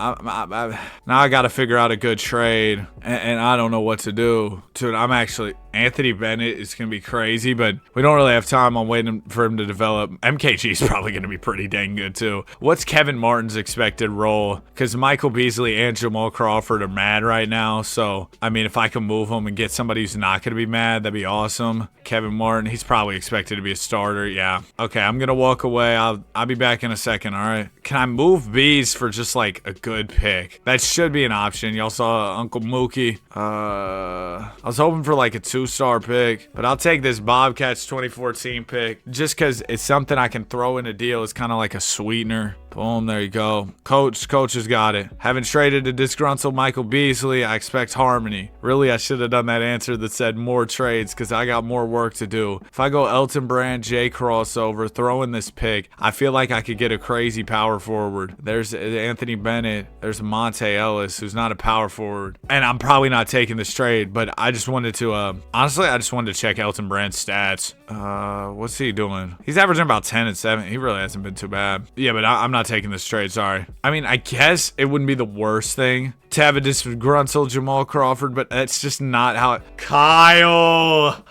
now I gotta figure out a good trade, and I don't know what to do. Dude, Anthony Bennett is going to be crazy, but we don't really have time on waiting for him to develop. MKG is probably going to be pretty dang good, too. What's Kevin Martin's expected role? Because Michael Beasley and Jamal Crawford are mad right now, so, I mean, if I can move him and get somebody who's not going to be mad, that'd be awesome. Kevin Martin, he's probably expected to be a starter, yeah. Okay, I'm going to walk away. I'll be back in a second, all right? Can I move Bees for just, like, a good pick? That should be an option. Y'all saw Uncle Mookie. I was hoping for, like, a 2-star pick, but I'll take this Bobcats 2014 pick just because it's something I can throw in a deal. It's kind of like a sweetener. Boom, there you go. Coach has got it. Haven't traded a disgruntled Michael Beasley. I expect harmony. Really, I should have done that answer that said more trades because I got more work to do. If I go Elton Brand, Jay crossover, throw in this pick, I feel like I could get a crazy power forward. There's Anthony Bennett. There's Monte Ellis, who's not a power forward. And I'm probably not taking this trade, but I just wanted to, honestly, I just wanted to check Elton Brand's stats. What's he doing? He's averaging about 10 and 7. He really hasn't been too bad. Yeah, but I'm not taking this trade, sorry. I mean, I guess it wouldn't be the worst thing to have a disgruntled Jamal Crawford, but that's just not how it... Kyle!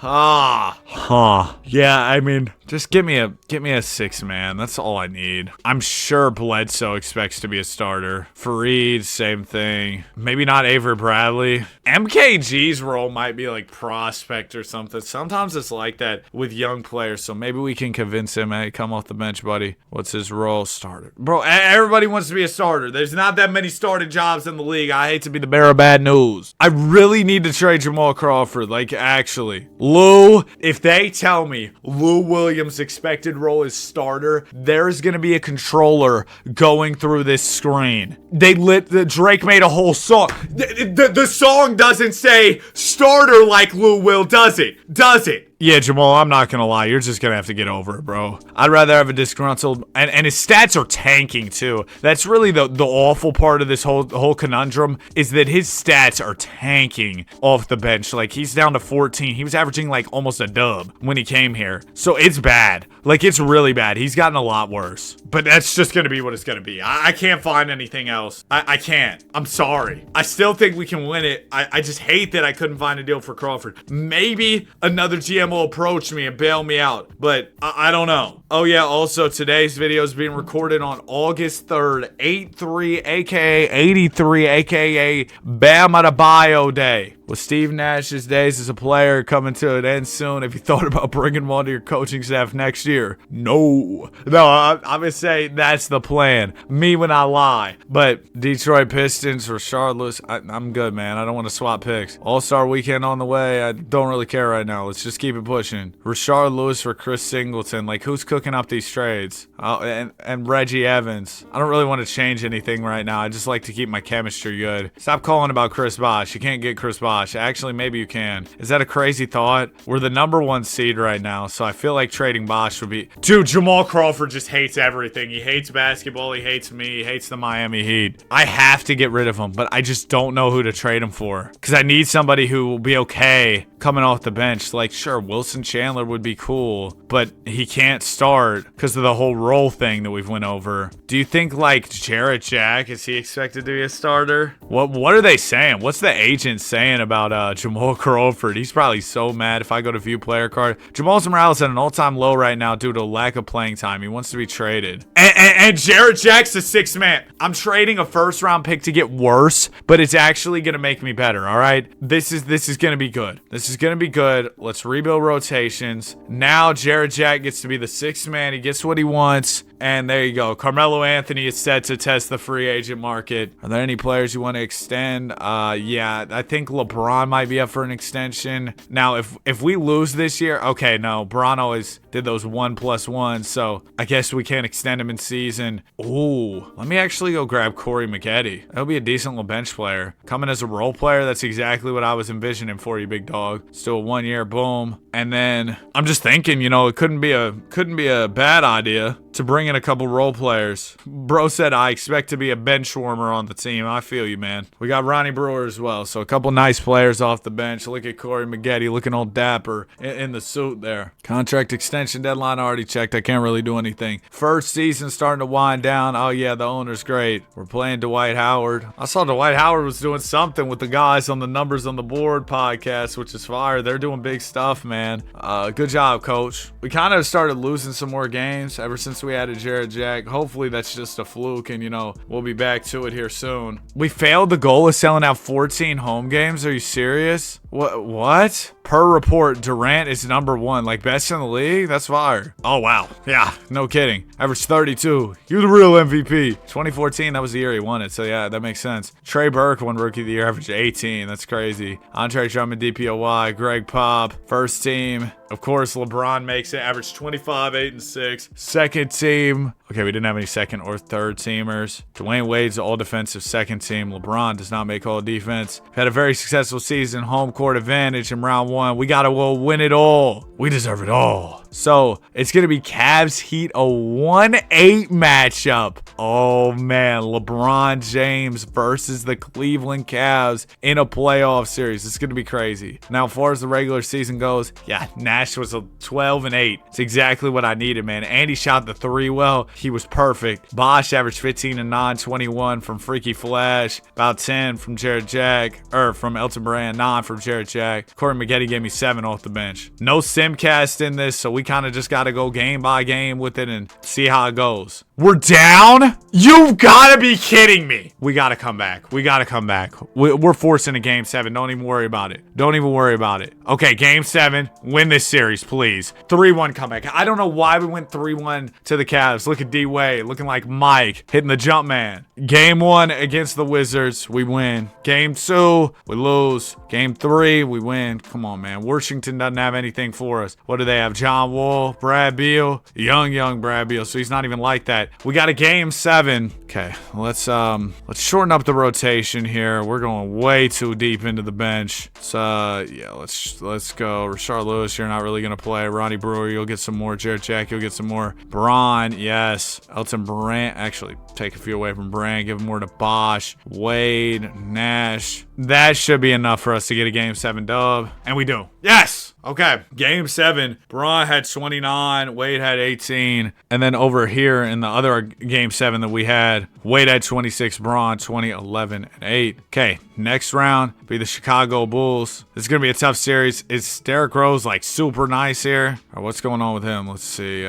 Yeah, I mean, just give me a 6 man. That's all I need. I'm sure Bledsoe expects to be a starter. Fareed, same thing. Maybe not Avery Bradley. MKG's role might be like prospect or something. Sometimes it's like that with young players, so maybe we can convince him, hey, come off the bench, buddy. What's his role? Starter. Bro, everybody wants to be a starter. There's not that many starting jobs in the league. I hate to be the bearer of bad news. I really need to trade Jamal Crawford. Like, actually. Lou, if they tell me Lou Williams' expected role is starter, there's going to be a controller going through this screen. Drake made a whole song. The song doesn't say starter like Lou Will, does it? Does it? Yeah, Jamal, I'm not going to lie. You're just going to have to get over it, bro. I'd rather have a disgruntled... And his stats are tanking, too. That's really the awful part of this whole conundrum, is that his stats are tanking off the bench. Like, he's down to 14. He was averaging, like, almost a dub when he came here. So it's bad. Like, it's really bad. He's gotten a lot worse. But that's just going to be what it's going to be. I can't find anything else. I can't. I'm sorry. I still think we can win it. I just hate that I couldn't find a deal for Crawford. Maybe another GM will approach me and bail me out, but I don't know. Oh yeah, also today's video is being recorded on August 3rd, 8-3, aka 83, aka Bam Adebayo Day. With Steve Nash's days as a player coming to an end soon, have you thought about bringing one to your coaching staff next year? No, I'm gonna say that's the plan. Me when I lie. But Detroit Pistons, Rashard Lewis, I'm good, man. I don't want to swap picks. All-Star weekend on the way. I don't really care right now. Let's just keep it pushing. Rashard Lewis for Chris Singleton. Like, who's cooking up these trades? And Reggie Evans. I don't really want to change anything right now. I just like to keep my chemistry good. Stop calling about Chris Bosh. You can't get Chris Bosh. Actually, maybe you can. Is that a crazy thought? We're the #1 seed right now, so I feel like trading Bosh would be... Dude, Jamal Crawford just hates everything. He hates basketball. He hates me. He hates the Miami Heat. I have to get rid of him, but I just don't know who to trade him for. Because I need somebody who will be okay coming off the bench. Like, sure, Wilson Chandler would be cool, but he can't start because of the whole role thing that we've went over. Do you think, like, Jarrett Jack, is he expected to be a starter? What are they saying? What's the agent saying about Jamal Crawford? He's probably so mad if I go to view player card. Jamal Morales at an all-time low right now due to lack of playing time. He wants to be traded. And Jarrett Jack's a 6th man. I'm trading a first-round pick to get worse, but it's actually going to make me better, all right? This is going to be good. This is going to be good. Let's rebuild rotations. Now Jarrett Jack gets to be the 6th man. He gets what he wants. And there you go. Carmelo Anthony is set to test the free agent market. Are there any players you want to extend? Yeah, I think LeBron might be up for an extension. Now, if we lose this year, okay, no, Bron always did those 1+1, so I guess we can't extend him in season. Ooh, let me actually go grab Corey Maggette. That'll be a decent little bench player. Coming as a role player, that's exactly what I was envisioning for you, big dog. Still 1 year, boom. And then I'm just thinking, it couldn't be a bad idea to bring in a couple role players. Bro said I expect to be a bench warmer on the team. I feel you, man. We got Ronnie Brewer as well, so a couple nice players off the bench. Look at Corey Maggette looking all dapper in the suit there. Contract extension deadline already checked. I can't really do anything. First season starting to wind down. Oh yeah, the owner's great. We're playing Dwight Howard. I saw Dwight Howard was doing something with the guys on the Numbers on the Board podcast, which is fire. They're doing big stuff, man. Good job, coach. We kind of started losing some more games ever since we added Jared Jack. Hopefully that's just a fluke and, we'll be back to it here soon. We failed the goal of selling out 14 home games. Are you serious? What? Per report, Durant is number 1, like best in the league? That's fire. Oh, wow. Yeah, no kidding. Averaged 32. You're the real MVP. 2014, that was the year he won it, so yeah, that makes sense. Trey Burke won Rookie of the Year, averaged 18. That's crazy. Andre Drummond, DPOY. Greg Pop, first team. Of course, LeBron makes it, averaged 25, 8, and 6. Second team. Okay, we didn't have any second or third teamers. Dwayne Wade's all defensive second team. LeBron does not make all defense. Had a very successful season, home court advantage in round 1. We gotta win it all. We deserve it all. So it's gonna be Cavs Heat, a 1-8 matchup. Oh man, LeBron James versus the Cleveland Cavs in a playoff series. It's gonna be crazy. Now, as far as the regular season goes, yeah, Nash was a 12-8. It's exactly what I needed, man. Andy shot the 3 well. He was perfect. Bosh averaged 15 and 9, 21 from Freaky Flash, about 10 from Jared Jack, from Elton Brand, 9 from Jared Jack. Corey Maggette gave me 7 off the bench. No Simcast in this, so we kind of just got to go game by game with it and see how it goes. We're down? You've got to be kidding me. We got to come back. We're forcing a game 7. Don't even worry about it. Okay, game 7. Win this series, please. 3-1 comeback. I don't know why we went 3-1 to the Cavs. Look at D-Wade looking like Mike, hitting the jump man. Game 1 against the Wizards, we win. Game 2, we lose. Game 3, we win. Come on, man. Washington doesn't have anything for us. What do they have? John Wall, Brad Beal, young Brad Beal, so he's not even like that. We got a game 7. Okay, let's shorten up the rotation here. We're going way too deep into the bench. So yeah, let's go. Rashard Lewis, you're not really gonna play. Ronnie Brewer, you'll get some more. Jared Jack, you'll get some more. Braun, yes. Elton Brand, actually take a few away from Brand, give more to Bosh. Wade, Nash. That should be enough for us to get a game 7 dub, and we do. Yes. Okay, game 7, Braun had 29, Wade had 18, and then over here in the other game 7 that we had, Wade had 26, Braun 20, 11, and 8. Okay, next round be the Chicago Bulls. This is gonna be a tough series. Is Derrick Rose like super nice here? Or what's going on with him? Let's see.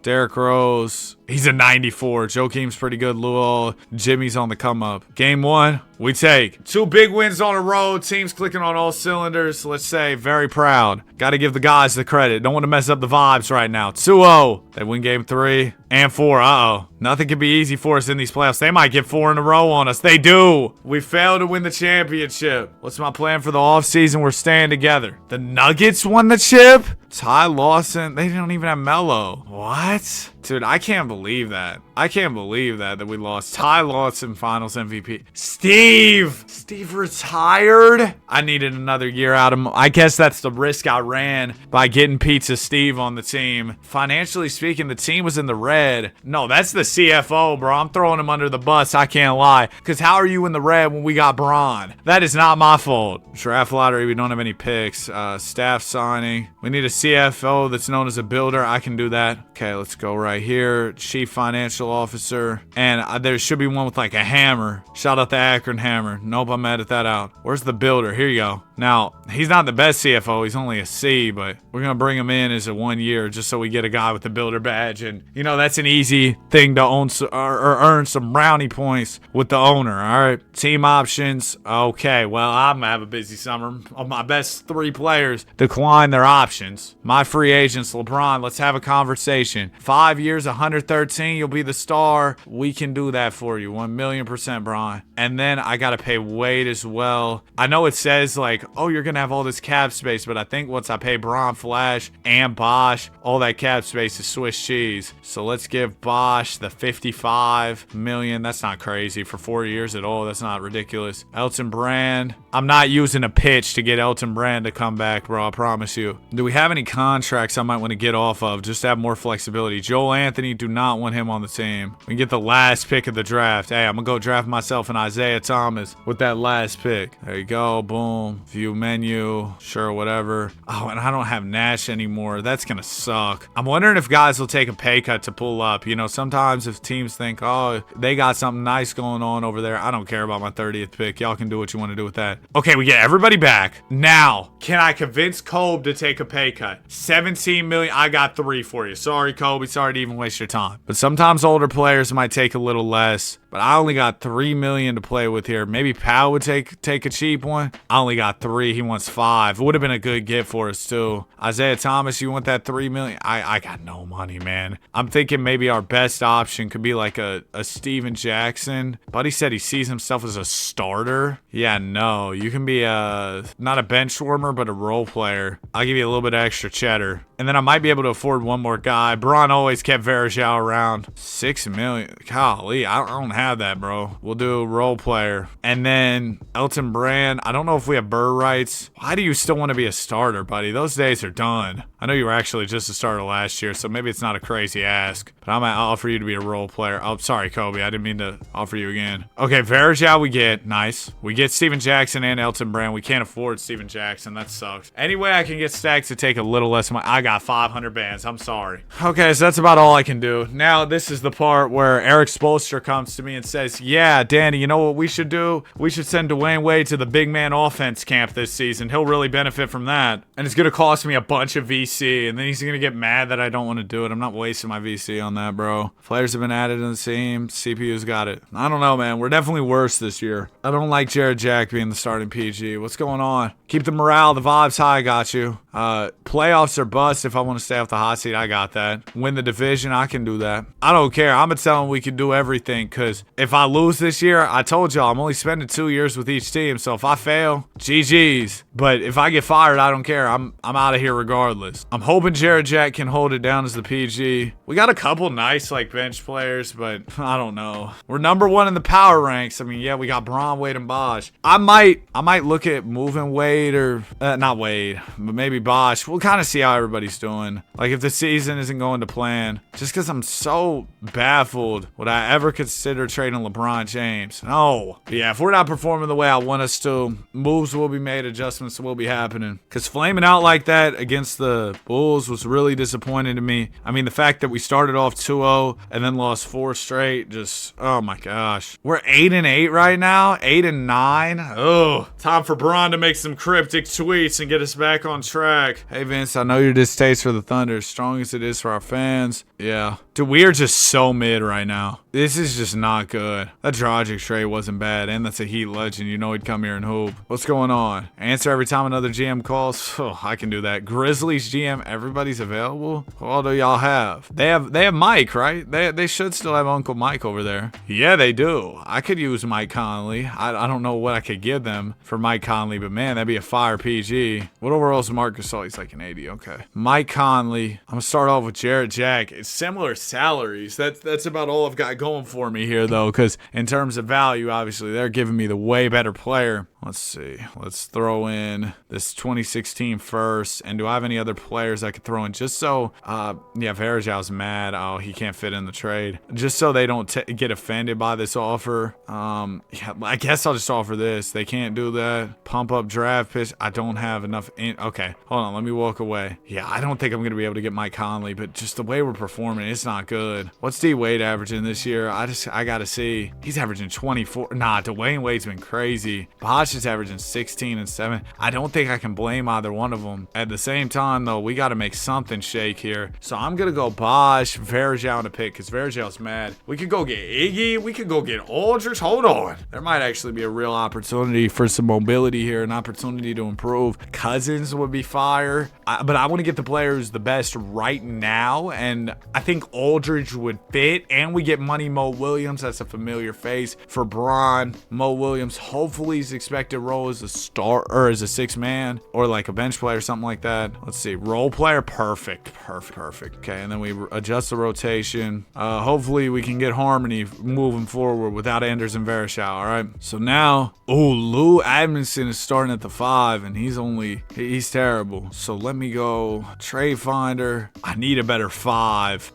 Derrick Rose, he's a 94. Joakim's pretty good. Luol, Jimmy's on the come up. Game 1, we take 2 big wins on the road. Teams clicking on all cylinders. Let's say very proud. Got to give the guys the credit. Don't want to mess up the vibes right now. 2-0. They win game 3 and 4. Uh-oh. Nothing can be easy for us in these playoffs. They might get 4 in a row on us. They do. We failed to win the championship. What's my plan for the offseason? We're staying together. The Nuggets won the chip? Ty Lawson. They don't even have Melo. What? Dude, I can't believe that. That we lost. Ty Lawson, Finals MVP. Steve retired? I needed another year out of him. I guess that's the risk I ran by getting Pizza Steve on the team. Financially speaking, the team was in the red. No, that's the CFO, bro. I'm throwing him under the bus. I can't lie. Because how are you in the red when we got Braun? That is not my fault. Draft lottery, we don't have any picks. Staff signing. We need a CFO that's known as a builder. I can do that. Okay, let's go right here. Chief Financial Officer. And there should be one with like a hammer. Shout out the Akron Hammer. Nope, I'm mad at that out. Where's the builder? Here you go. Now, he's not the best CFO. He's only a C, but we're going to bring him in as a 1 year just so we get a guy with the builder badge. And, that's an easy thing to own or earn some brownie points with the owner. All right. Team options. Okay, well, I'm going to have a busy summer. My best 3 players decline their options. My free agents, LeBron, let's have a conversation. 5 years, 113, you'll be the star. We can do that for you. 1,000,000%, Bron. And then I got to pay Wade as well. I know it says like oh, you're going to have all this cap space. But I think once I pay Bron, Flash, and Bosh, all that cap space is Swiss cheese. So let's give Bosh the 55 million. That's not crazy for 4 years at all. That's not ridiculous. Elton Brand. I'm not using a pitch to get Elton Brand to come back, bro. I promise you. Do we have any contracts I might want to get off of just to have more flexibility? Joel Anthony, do not want him on the team. We can get the last pick of the draft. Hey, I'm going to go draft myself an Isaiah Thomas with that last pick. There you go. Boom. View menu. Sure, whatever. Oh, and I don't have Nash anymore. That's going to suck. I'm wondering if guys will take a pay cut to pull up. You know, sometimes if teams think, oh, they got something nice going on over there, I don't care about my 30th pick. Y'all can do what you want to do with that. Okay, we get everybody back. Now, can I convince Kobe to take a pay cut? 17 million. I got 3 for you. Sorry, Kobe. Sorry to even waste your time. But sometimes older players might take a little less. But I only got 3 million to play with here. Maybe Powell would take a cheap one. I only got 3. He wants 5. It would have been a good get for us too. Isaiah Thomas, you want that 3 million? I got no money, man. I'm thinking maybe our best option could be like a Steven Jackson. Buddy said he sees himself as a starter. Yeah, no. You can be not a bench warmer, but a role player. I'll give you a little bit of extra cheddar. And then I might be able to afford one more guy. Braun always kept Varejao around. 6 million. Golly, I don't have that, bro. We'll do role player. And then Elton Brand. I don't know if we have Burr rights. Why do you still want to be a starter, buddy? Those days are done. I know you were actually just a starter last year, so maybe it's not a crazy ask. But I'm going to offer you to be a role player. Oh, sorry, Kobe. I didn't mean to offer you again. Okay, Varejao we get. Nice. We get Steven Jackson and Elton Brand. We can't afford Steven Jackson. That sucks. Anyway, I can get Stacks to take a little less of my... I got 500 bands. I'm sorry. Okay, so that's about all I can do. Now, this is the part where Eric Spoelstra comes to me and says, yeah, Danny, you know what we should do? We should send Dwayne Wade to the big man offense camp this season. He'll really benefit from that. And it's going to cost me a bunch of VC. And then he's going to get mad that I don't want to do it. I'm not wasting my VC on that, bro. Players have been added in the team. CPU's got it. I don't know, man. We're definitely worse this year. I don't like Jared Jack being the starting PG. What's going on? Keep the morale, the vibes high. Got you. Playoffs are bust. If I want to stay off the hot seat, I got that. Win the division, I can do that. I don't care. I'm going to tell them we can do everything, because if I lose this year, I told y'all I'm only spending 2 years with each team. So if I fail, GG's. But if I get fired, I don't care. I'm out of here regardless. I'm hoping Jared Jack can hold it down as the PG. We got a couple nice like bench players, but I don't know. We're number 1 in the power ranks. I mean, yeah, we got Bron, Wade, and Bosh. I might look at moving Wade or not Wade, but maybe Bosh. We'll kind of see how everybody's doing. Like if the season isn't going to plan, just because I'm so baffled, would I ever consider trading LeBron James? No. But yeah, if we're not performing the way I want us to, moves will be made, adjustments will be happening. Because flaming out like that against the Bulls was really disappointing to me. I mean, the fact that we started off 2-0 and then lost 4 straight, just, oh my gosh. We're 8-8 right now, 8-9. Oh, time for Bron to make some cryptic tweets and get us back on track. Hey Vince, I know your distaste for the Thunder, as strong as it is for our fans. Yeah. Dude, we are just so mid right now. This is just not good. That Dragic trade wasn't bad, and that's a Heat legend. You know he'd come here and hoop. What's going on? Answer every time another GM calls? Oh, I can do that. Grizzlies GM, everybody's available? Who all do y'all have? They have Mike, right? They should still have Uncle Mike over there. Yeah, they do. I could use Mike Conley. I don't know what I could give them for Mike Conley, but man, that'd be a fire PG. What overall is Marc Gasol? He's like an 80. Okay. Mike Conley. I'm gonna start off with Jared Jack. It's similar salaries. That's about all I've got going for me here, though, because in terms of value, obviously, they're giving me the way better player. Let's see. Let's throw in this 2016 first. And do I have any other players I could throw in just so, yeah, Varejao's mad. Oh, he can't fit in the trade. Just so they don't get offended by this offer. Yeah, I guess I'll just offer this. They can't do that. Pump up draft pitch. I don't have enough. Okay, hold on. Let me walk away. Yeah, I don't think I'm going to be able to get Mike Conley, but just the way we're performing, it's not good. What's D Wade averaging this year? I got to see. He's averaging 24. Nah, Dwayne Wade's been crazy. Bosh is averaging 16 and 7. I don't think I can blame either one of them. At the same time, though, we got to make something shake here. So I'm going to go Bosh, Varejao to pick because Varejao's mad. We could go get Iggy. We could go get Aldridge. Hold on. There might actually be a real opportunity for some mobility here, an opportunity to improve. Cousins would be fire. But I want to get the player who's the best right now. And I think Aldridge would fit, and we get money Mo Williams. That's a familiar face for Bron. Mo Williams, hopefully his expected role as a star or as a 6-man or like a bench player or something like that. Let's see, role player, perfect. Okay, and then we adjust the rotation. Hopefully we can get harmony moving forward without Anders and Varejao. All right, so now, Lou Admonson is starting at the 5, and he's terrible. So let me go trade finder. I need a better 5.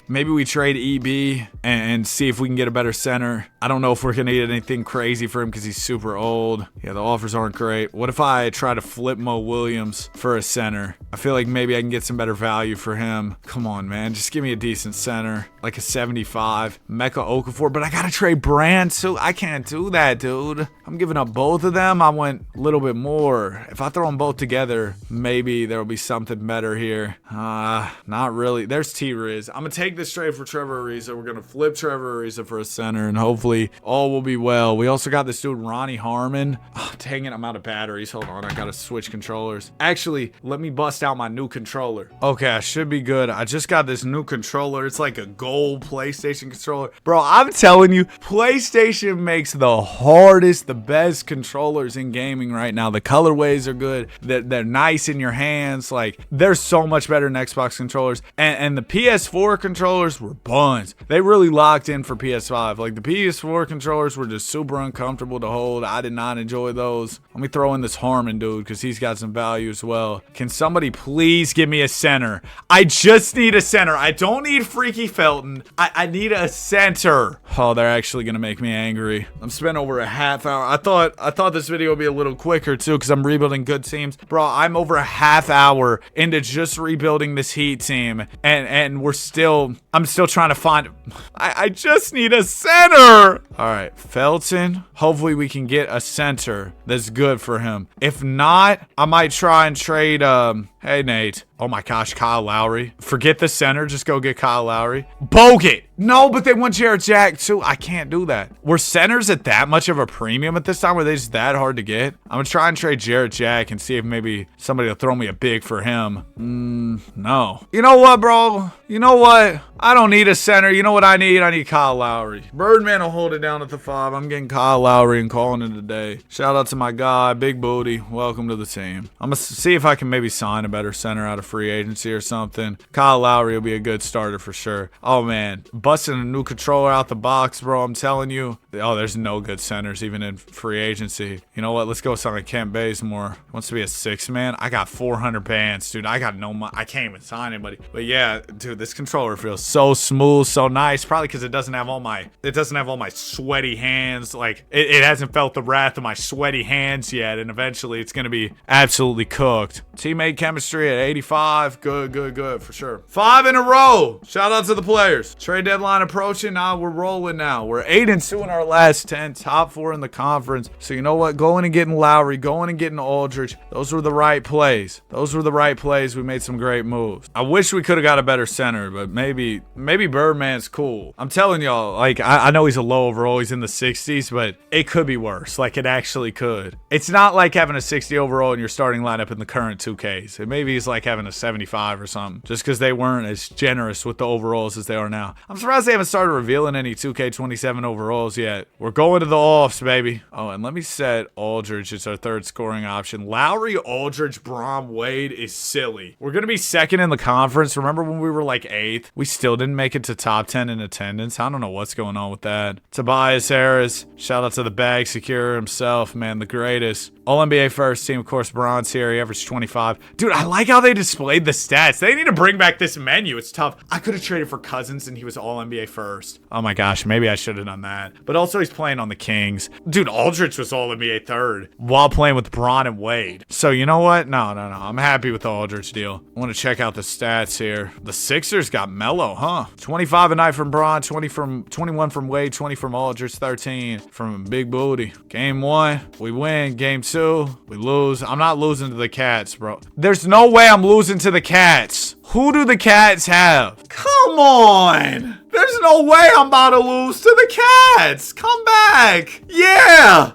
Maybe we trade EB and see if we can get a better center. I don't know if we're gonna get anything crazy for him because he's super old. Yeah, the offers aren't great. What if I try to flip Mo Williams for a center? I feel like maybe I can get some better value for him. Come on, man, just give me a decent center, like a 75. Mecca Okafor, but I gotta trade Brand, so I can't do that, dude. I'm giving up both of them. I want a little bit more. If I throw them both together, maybe there'll be something better here. Not really. There's T-Riz. I'm gonna take this trade for Trevor Ariza. We're gonna flip Trevor Ariza for a center, and hopefully all will be well. We also got this dude Ronnie Harmon. Dang it, I'm out of batteries. Hold on, I gotta switch controllers. Actually, let me bust out my new controller. Okay, I should be good. I just got this new controller. It's like a gold PlayStation controller. Bro, I'm telling you, PlayStation makes the hardest, the best controllers in gaming right now. The colorways are good. They're nice in your hands. Like, they're so much better than Xbox controllers. And the PS4 controllers were buns. They really locked in for PS5. Like, the PS4 controllers were just super uncomfortable to hold. I did not enjoy those. Let me throw in this Harmon dude because he's got some value as well. Can somebody please give me a center? I just need a center. I don't need Freaky Felton. I need a center. Oh, they're actually gonna make me angry. I'm spending over a half hour. I thought this video would be a little quicker too because I'm rebuilding good teams. Bro, I'm over a half hour into just rebuilding this Heat team, and I'm still trying to find. I just need a center. All right, Felton. Hopefully we can get a center that's good for him. If not, I might try and trade. Hey Nate. Oh my gosh, Kyle Lowry. Forget the center, just go get Kyle Lowry. Bogut! No, but they want Jarrett Jack too. I can't do that. Were centers at that much of a premium at this time? Were they just that hard to get? I'm gonna try and trade Jarrett Jack and see if maybe somebody will throw me a big for him. No. You know what, bro? You know what? I don't need a center. You know what I need? I need Kyle Lowry. Birdman will hold it down at the 5. I'm getting Kyle Lowry and calling it a day. Shout out to my guy, Big Booty. Welcome to the team. I'm gonna see if I can maybe sign a better center out of free agency or something. Kyle Lowry will be a good starter for sure. Oh man, busting a new controller out the box, bro. I'm telling you. Oh, there's no good centers even in free agency. You know what? Let's go sign Kent Bazemore. Wants to be a 6-man. I got 400 bands, dude. I got no money. I can't even sign anybody. But yeah, dude, this controller feels so smooth, so nice. Probably because it doesn't have all my sweaty hands. Like it hasn't felt the wrath of my sweaty hands yet, and eventually it's gonna be absolutely cooked. Teammate chemistry at 85. Good for sure. 5 in a row. Shout out to the players. Trade deadline approaching. Now we're rolling now. We're 8-2 in our last 10. Top 4 in the conference. So you know what? Going and getting Lowry. Going and getting Aldridge. Those were the right plays. We made some great moves. I wish we could have got a better center, but maybe Birdman's cool. I'm telling y'all, like, I know he's a low overall. He's in the 60s, but it could be worse. Like, it actually could. It's not like having a 60 overall in your starting lineup in the current 2Ks. Maybe he's like having a 75 or something, just because they weren't as generous with the overalls as they are now. I'm surprised they haven't started revealing any 2K27 overalls yet. We're going to the offs, baby. Oh, and let me set Aldridge as our third scoring option. Lowry, Aldridge, Brom, Wade is silly. We're going to be second in the conference. Remember when we were like 8th? We still didn't make it to top 10 in attendance. I don't know what's going on with that. Tobias Harris, shout out to the bag secure himself, man, the greatest. All-NBA first team, of course, Bronze here. He averaged 25. Dude, I like how they displayed the stats. They need to bring back this menu. It's tough. I could have traded for Cousins and he was All-NBA first. Oh my gosh, maybe I should have done that. But also he's playing on the Kings. Dude, Aldridge was All-NBA third while playing with Bron and Wade. So you know what? No. I'm happy with the Aldridge deal. I want to check out the stats here. The Sixers got mellow, huh? 25 a night from Bron, 21 from Wade, 20 from Aldridge, 13 from Big Booty. Game 1, we win. Game 2, we lose. I'm not losing to the Cats, bro. There's no way I'm losing to the Cats. Who do the Cats have? Come on. There's no way I'm about to lose to the Cats. Come back. Yeah.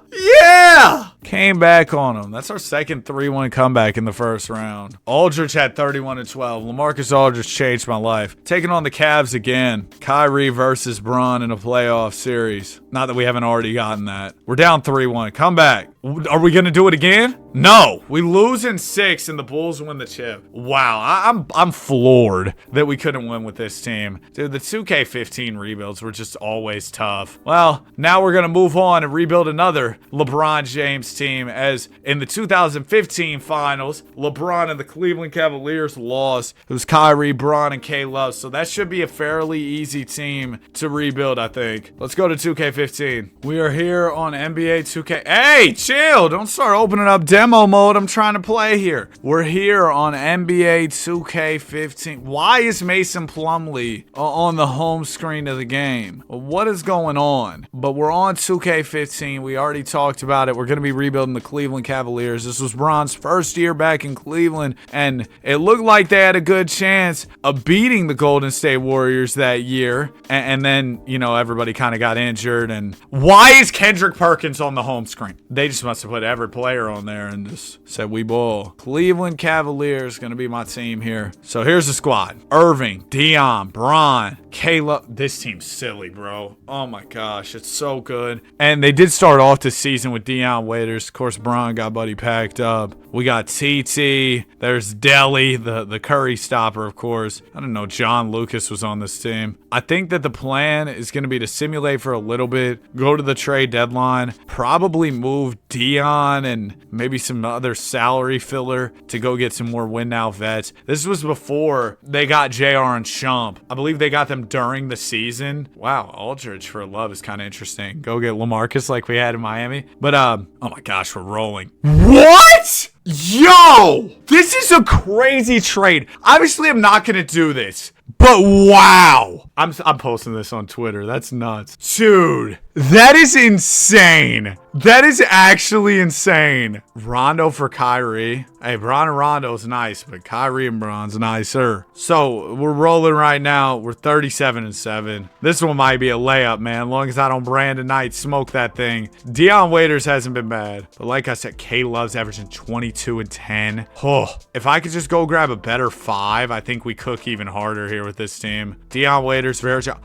Came back on them. That's our second 3-1 comeback in the first round. Aldridge had 31 and 12. LaMarcus Aldridge changed my life. Taking on the Cavs again. Kyrie versus Bron in a playoff series. Not that we haven't already gotten that. We're down 3-1. Come back. Are we going to do it again? No. We lose in 6 and the Bulls win the chip. Wow. I'm floored that we couldn't win with this team. Dude, the 2K15 rebuilds were just always tough. Well, now we're going to move on and rebuild another LeBron James team, as in the 2015 finals, LeBron and the Cleveland Cavaliers lost. It was Kyrie, Bron, and K-Love. So that should be a fairly easy team to rebuild, I think. Let's go to 2K15. We are here on NBA 2K. Hey, chill. Don't start opening up demo mode. I'm trying to play here. We're here on NBA 2K15. Why is Mason Plumlee on the home screen of the game? What is going on? But we're on 2K15. We already talked about it. We're going to be rebuilding the Cleveland Cavaliers. This was Bron's first year back in Cleveland, and it looked like they had a good chance of beating the Golden State Warriors that year. And then, you know, everybody kind of got injured. And why is Kendrick Perkins on the home screen? They just must have put every player on there and just said, we ball. Cleveland Cavaliers going to be my team here. So here's the squad. Irving, Dion, Bron, Caleb. This team's silly, bro. Oh my gosh, it's so good. And they did start off this season with Dion Waiters. Of course, Bron got buddy packed up. We got TT. There's Delly, the Curry stopper, of course. I don't know, John Lucas was on this team. I think that the plan is going to be to simulate for a little bit, go to the trade deadline, probably move Dion and maybe some other salary filler to go get some more win now vets. This was before they got JR and Shump. I believe they got them during the season. Wow, Aldridge for Love is kind of interesting. Go get LaMarcus like we had in Miami. But, oh my gosh, we're rolling. What? Yo! This is a crazy trade. Obviously, I'm not going to do this. But wow. I'm posting this on Twitter. That's nuts. Dude, that is insane. That is actually insane. Rondo for Kyrie. Hey, Bron and Rondo's nice, but Kyrie and Bron's nicer. So we're rolling right now. We're 37-7. This one might be a layup, man. As long as I don't Brandon Knight smoke that thing. Dion Waiters hasn't been bad. But like I said, K-Love's averaging 22 and 10. Oh, if I could just go grab a better 5, I think we cook even harder here with this team. Dion Waiters,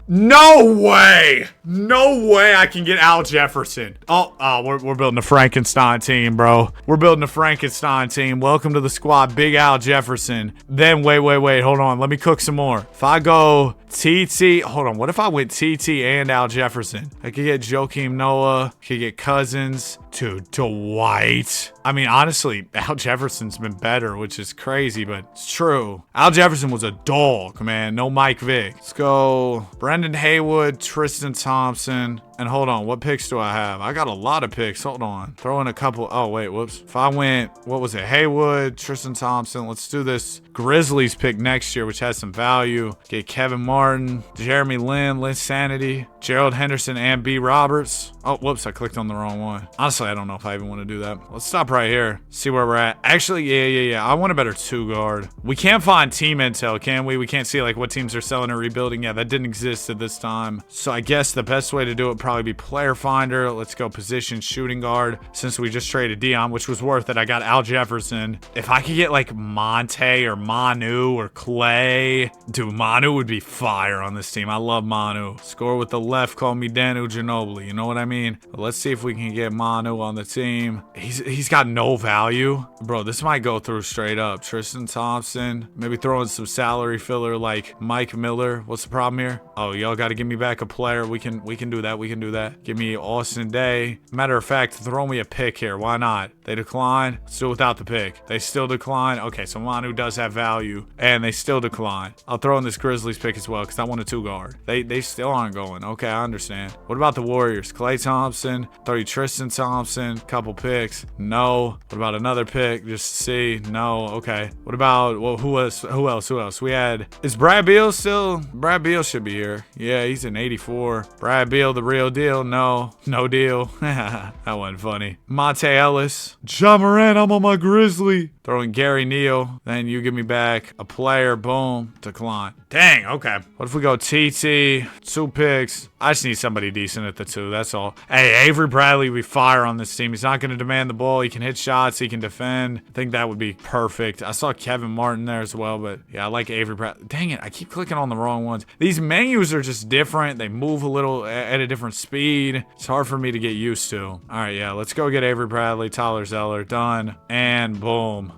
no way! No way I can get Al Jefferson. Oh, we're building a Frankenstein team, bro. We're building a Frankenstein team. Welcome to the squad, Big Al Jefferson. Then, wait. Hold on. Let me cook some more. If I go TT, hold on. What if I went TT and Al Jefferson? I could get Joakim Noah. Could get Cousins. Dude, Dwight. I mean, honestly, Al Jefferson's been better, which is crazy, but it's true. Al Jefferson was a dog, man. No Mike Vick. Let's go Brendan Haywood, Tristan Thompson. And hold on, what picks do I have? I got a lot of picks. Hold on. Throw in a couple. Oh, wait, whoops. If I went, what was it? Haywood, Tristan Thompson. Let's do this Grizzlies pick next year, which has some value. Get Kevin Martin, Jeremy Lin, Sanity, Gerald Henderson, and B. Roberts. Oh, whoops, I clicked on the wrong one. Honestly, I don't know if I even want to do that. Let's stop right here. See where we're at. Actually, yeah. I want a better 2-guard. We can't find team intel, can we? We can't see like what teams are selling or rebuilding. Yeah, that didn't exist at this time. So I guess the best way to do it probably be player finder. Let's go position shooting guard. Since we just traded Dion, which was worth it, I got Al Jefferson. If I could get like Monte or Manu or Clay, dude, Manu would be fire on this team. I love Manu. Score with the left, call me Danu Ginobili. You know what I mean? But let's see if we can get Manu on the team. He's got no value. Bro, this might go through straight up. Tristan Thompson. Maybe throw in some salary filler like Mike Miller. What's the problem here? Oh, y'all got to give me back a player. We can do that. We can do that. Give me Austin Day. Matter of fact, throw me a pick here. Why not? They decline. Let's do it without the pick. They still decline. Okay, so Manu does have value, and they still decline. I'll throw in this Grizzlies pick as well because I want a 2-guard. They still aren't going. Okay, I understand. What about the Warriors? Klay Thompson. Throw you Tristan Thompson. Couple picks. No. What about another pick? Just to see. No. Okay. What about, well, who else? We had, is Brad Beal still? Brad Beal should be here. Yeah, he's an 84. Brad Beal, the real Real deal. No deal. That wasn't funny. Monte Ellis. Ja Morant, I'm on my Grizzly. Throwing Gary Neal. Then you give me back a player. Boom. Decline. Dang, okay. What if we go TT, 2 picks? I just need somebody decent at the 2, that's all. Hey, Avery Bradley, we fire on this team. He's not going to demand the ball. He can hit shots. He can defend. I think that would be perfect. I saw Kevin Martin there as well, but yeah, I like Avery Bradley. Dang it, I keep clicking on the wrong ones. These menus are just different. They move a little at a different speed. It's hard for me to get used to. All right, yeah, let's go get Avery Bradley, Tyler Zeller, done, and boom.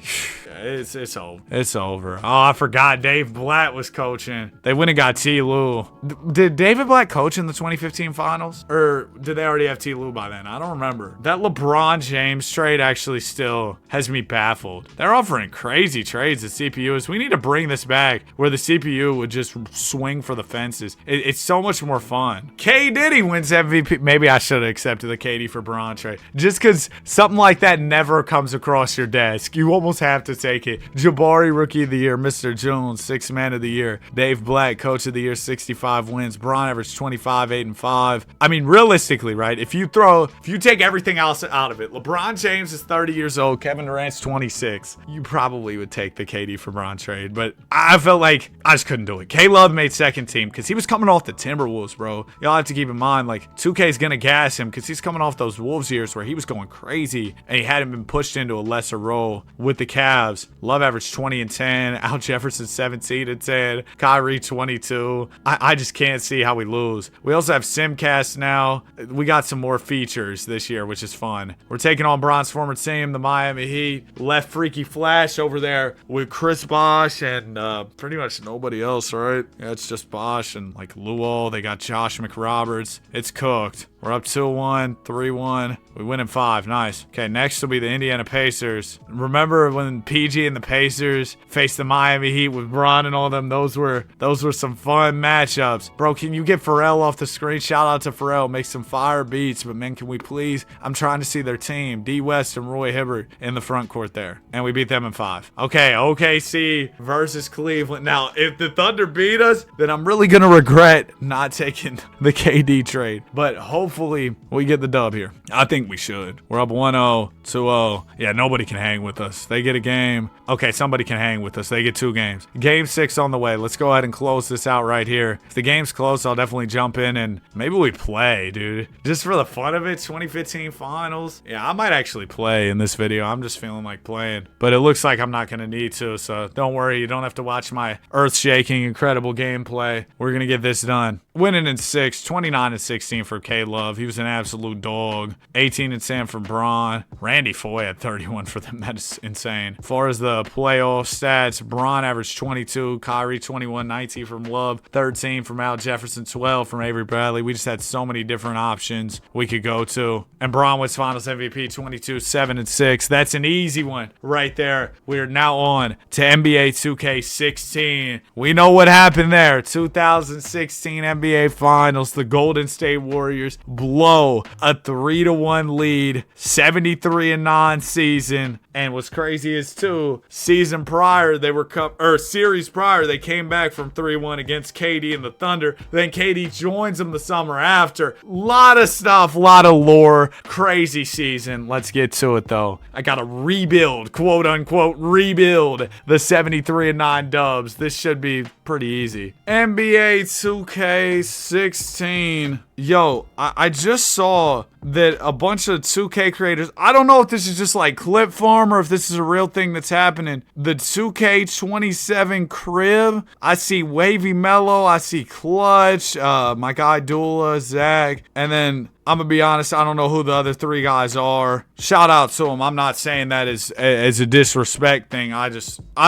It's over. It's over. Oh, I forgot Dave Blatt was coaching. They went and got T. Lue. Did David Blatt coach in the 2015 finals? Or did they already have T. Lue by then? I don't remember. That LeBron James trade actually still has me baffled. They're offering crazy trades at CPUs. We need to bring this back where the CPU would just swing for the fences. It's so much more fun. K. Diddy wins MVP. Maybe I should have accepted the KD for Bron trade. Just because something like that never comes across your desk. You almost have to take it. Jabari, Rookie of the Year. Mr. Jones, 6th Man of the Year. Dave Blatt, Coach of the Year, 65 wins. Bron averaged 25, 8, and 5. I mean, realistically, right? If you take everything else out of it, LeBron James is 30 years old. Kevin Durant's 26. You probably would take the KD for Bron trade, but I felt like I just couldn't do it. K-Love made 2nd team because he was coming off the Timberwolves, bro. Y'all have to keep in mind, like, 2K's gonna gas him because he's coming off those Wolves years where he was going crazy and he hadn't been pushed into a lesser role with the Cavs. Love averaged 20 and 10. Al Jefferson 17 and 10. Kyrie 22. I just can't see how we lose. We also have Simcast now. We got some more features this year, which is fun. We're taking on Bron's former team, the Miami Heat. Left Freaky Flash over there with Chris Bosh and pretty much nobody else, right? Yeah, it's just Bosh and like Luol. They got Josh McRoberts. It's cooked. We're up 2-1, 3-1. We win in 5. Nice. Okay, next will be the Indiana Pacers. Remember when PG and the Pacers faced the Miami Heat with Bron and all them? Those were some fun matchups. Bro, can you get Pharrell off the screen? Shout out to Pharrell. Make some fire beats. But, man, can we please? I'm trying to see their team. D. West and Roy Hibbert in the front court there. And we beat them in 5. Okay, OKC versus Cleveland. Now, if the Thunder beat us, then I'm really going to regret not taking the KD trade. But hopefully we get the dub here. I think we should. We're up 1-0, 2-0. Yeah, nobody can hang with us. They get a game. Okay, somebody can hang with us. They get 2 games. Game 6 on the way. Let's go ahead and close this out right here. If the game's close, I'll definitely jump in and maybe we play, dude. Just for the fun of it, 2015 finals. Yeah, I might actually play in this video. I'm just feeling like playing. But it looks like I'm not going to need to, so don't worry. You don't have to watch my earth-shaking, incredible gameplay. We're going to get this done. Winning in 6, 29 and 16 for K-Love. He was an absolute dog. 18 and 10 for Bron. Randy Foye had 31 for them. That is insane. As far as the playoff stats, Bron averaged 22. Kyrie 21, 19 from Love. 13 from Al Jefferson. 12 from Avery Bradley. We just had so many different options we could go to. And Bron was Finals MVP 22, 7 and 6. That's an easy one right there. We are now on to NBA 2K16. We know what happened there. 2016 NBA Finals. The Golden State Warriors blow a 3-1 lead, 73-9 season. And what's crazy is too, series prior they came back from 3-1 against KD and the Thunder. Then KD joins them the summer after. Lot of stuff, lot of lore. Crazy season. Let's get to it though. I gotta rebuild, quote unquote, rebuild the 73-9 dubs. This should be pretty easy. NBA 2K16. Yo, I just saw that a bunch of 2K creators, I don't know if this is just like Clip Farm or if this is a real thing that's happening. The 2K27 crib, I see Wavy Mellow, I see Clutch, my guy Dula, Zach, and then I'm gonna be honest, I don't know who the other 3 guys are. Shout out to them. I'm not saying that as a disrespect thing. I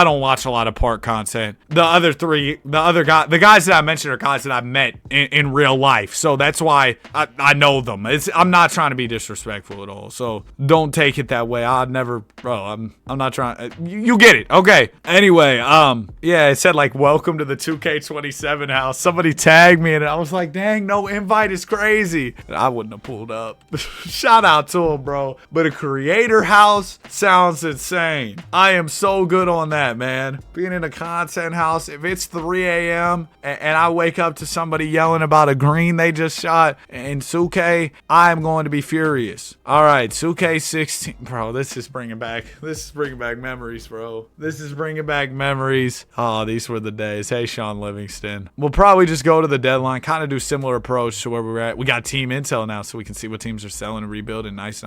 don't watch a lot of park content. The guys that I mentioned are guys that I've met in real life. So that's why I know them. I'm not trying to be disrespectful at all. So don't take it that way. I'd never, bro, I'm not trying. You get it. Okay. Anyway, yeah, it said like, welcome to the 2K27 house. Somebody tagged me and I was like, dang, no invite is crazy. I would wouldn't have pulled up. Shout out to him, bro. But a creator house sounds insane. I am so good on that, man. Being in a content house, if it's 3 a.m. and I wake up to somebody yelling about a green they just shot in 2K, I am going to be furious. All right, 2K16, bro. This is bringing back memories, bro. This is bringing back memories. Oh, these were the days. Hey, Sean Livingston. We'll probably just go to the deadline, kind of do similar approach to where we're at. We got team intel now, so we can see what teams are selling and rebuilding. Nice.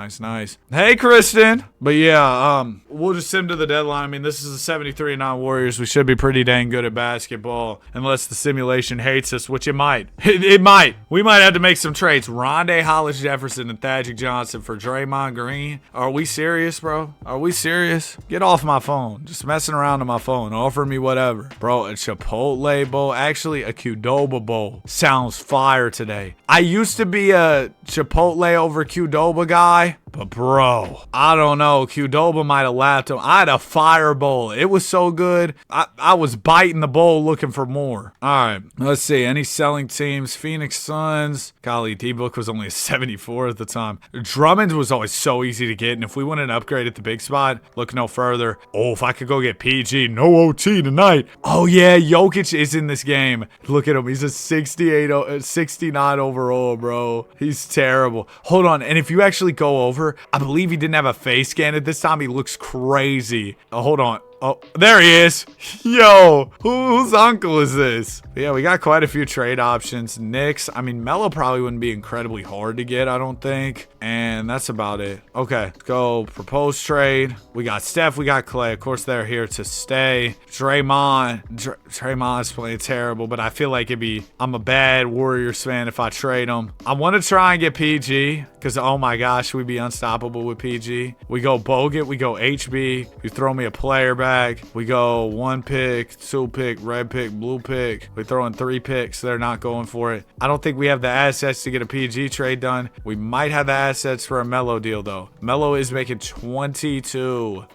Hey, Kristen. But yeah, we'll just sim to the deadline. I mean, this is a 73-9 Warriors. We should be pretty dang good at basketball, unless the simulation hates us, which it might. It might. We might have to make some trades. Rondé Hollis Jefferson and Thaddeus Johnson for Draymond Green. Are we serious, bro? Are we serious? Get off my phone. Just messing around on my phone. Offer me whatever. Bro, a Chipotle bowl. Actually, a Qdoba bowl. Sounds fire today. I used to be a Chipotle over Qdoba guy. But bro, I don't know. Qdoba might have laughed him. I had a fire bowl. It was so good. I was biting the bowl looking for more. All right, let's see. Any selling teams? Phoenix Suns. Golly, D-Book was only a 74 at the time. Drummond was always so easy to get. And if we want an upgrade at the big spot, look no further. Oh, if I could go get PG. No OT tonight. Oh, yeah. Jokic is in this game. Look at him. He's a 69 overall, bro. He's terrible. Hold on. And if you actually go over, I believe he didn't have a face scan at this time. He looks crazy. Oh, hold on. Oh, there he is. Yo, whose uncle is this? But yeah, we got quite a few trade options. Knicks. I mean, Melo probably wouldn't be incredibly hard to get, I don't think. And that's about it. Okay, let's go proposed trade. We got Steph, we got Clay. Of course, they're here to stay. Draymond's playing terrible, but I feel like I'm a bad Warriors fan if I trade him. I want to try and get PG because, oh my gosh, we'd be unstoppable with PG. We go Bogut, we go HB. You throw me a player back. We go 1 pick, 2 pick, red pick, blue pick. We throw in 3 picks. They're not going for it. I don't think we have the assets to get a PG trade done. We might have the assets for a Melo deal, though. Melo is making 22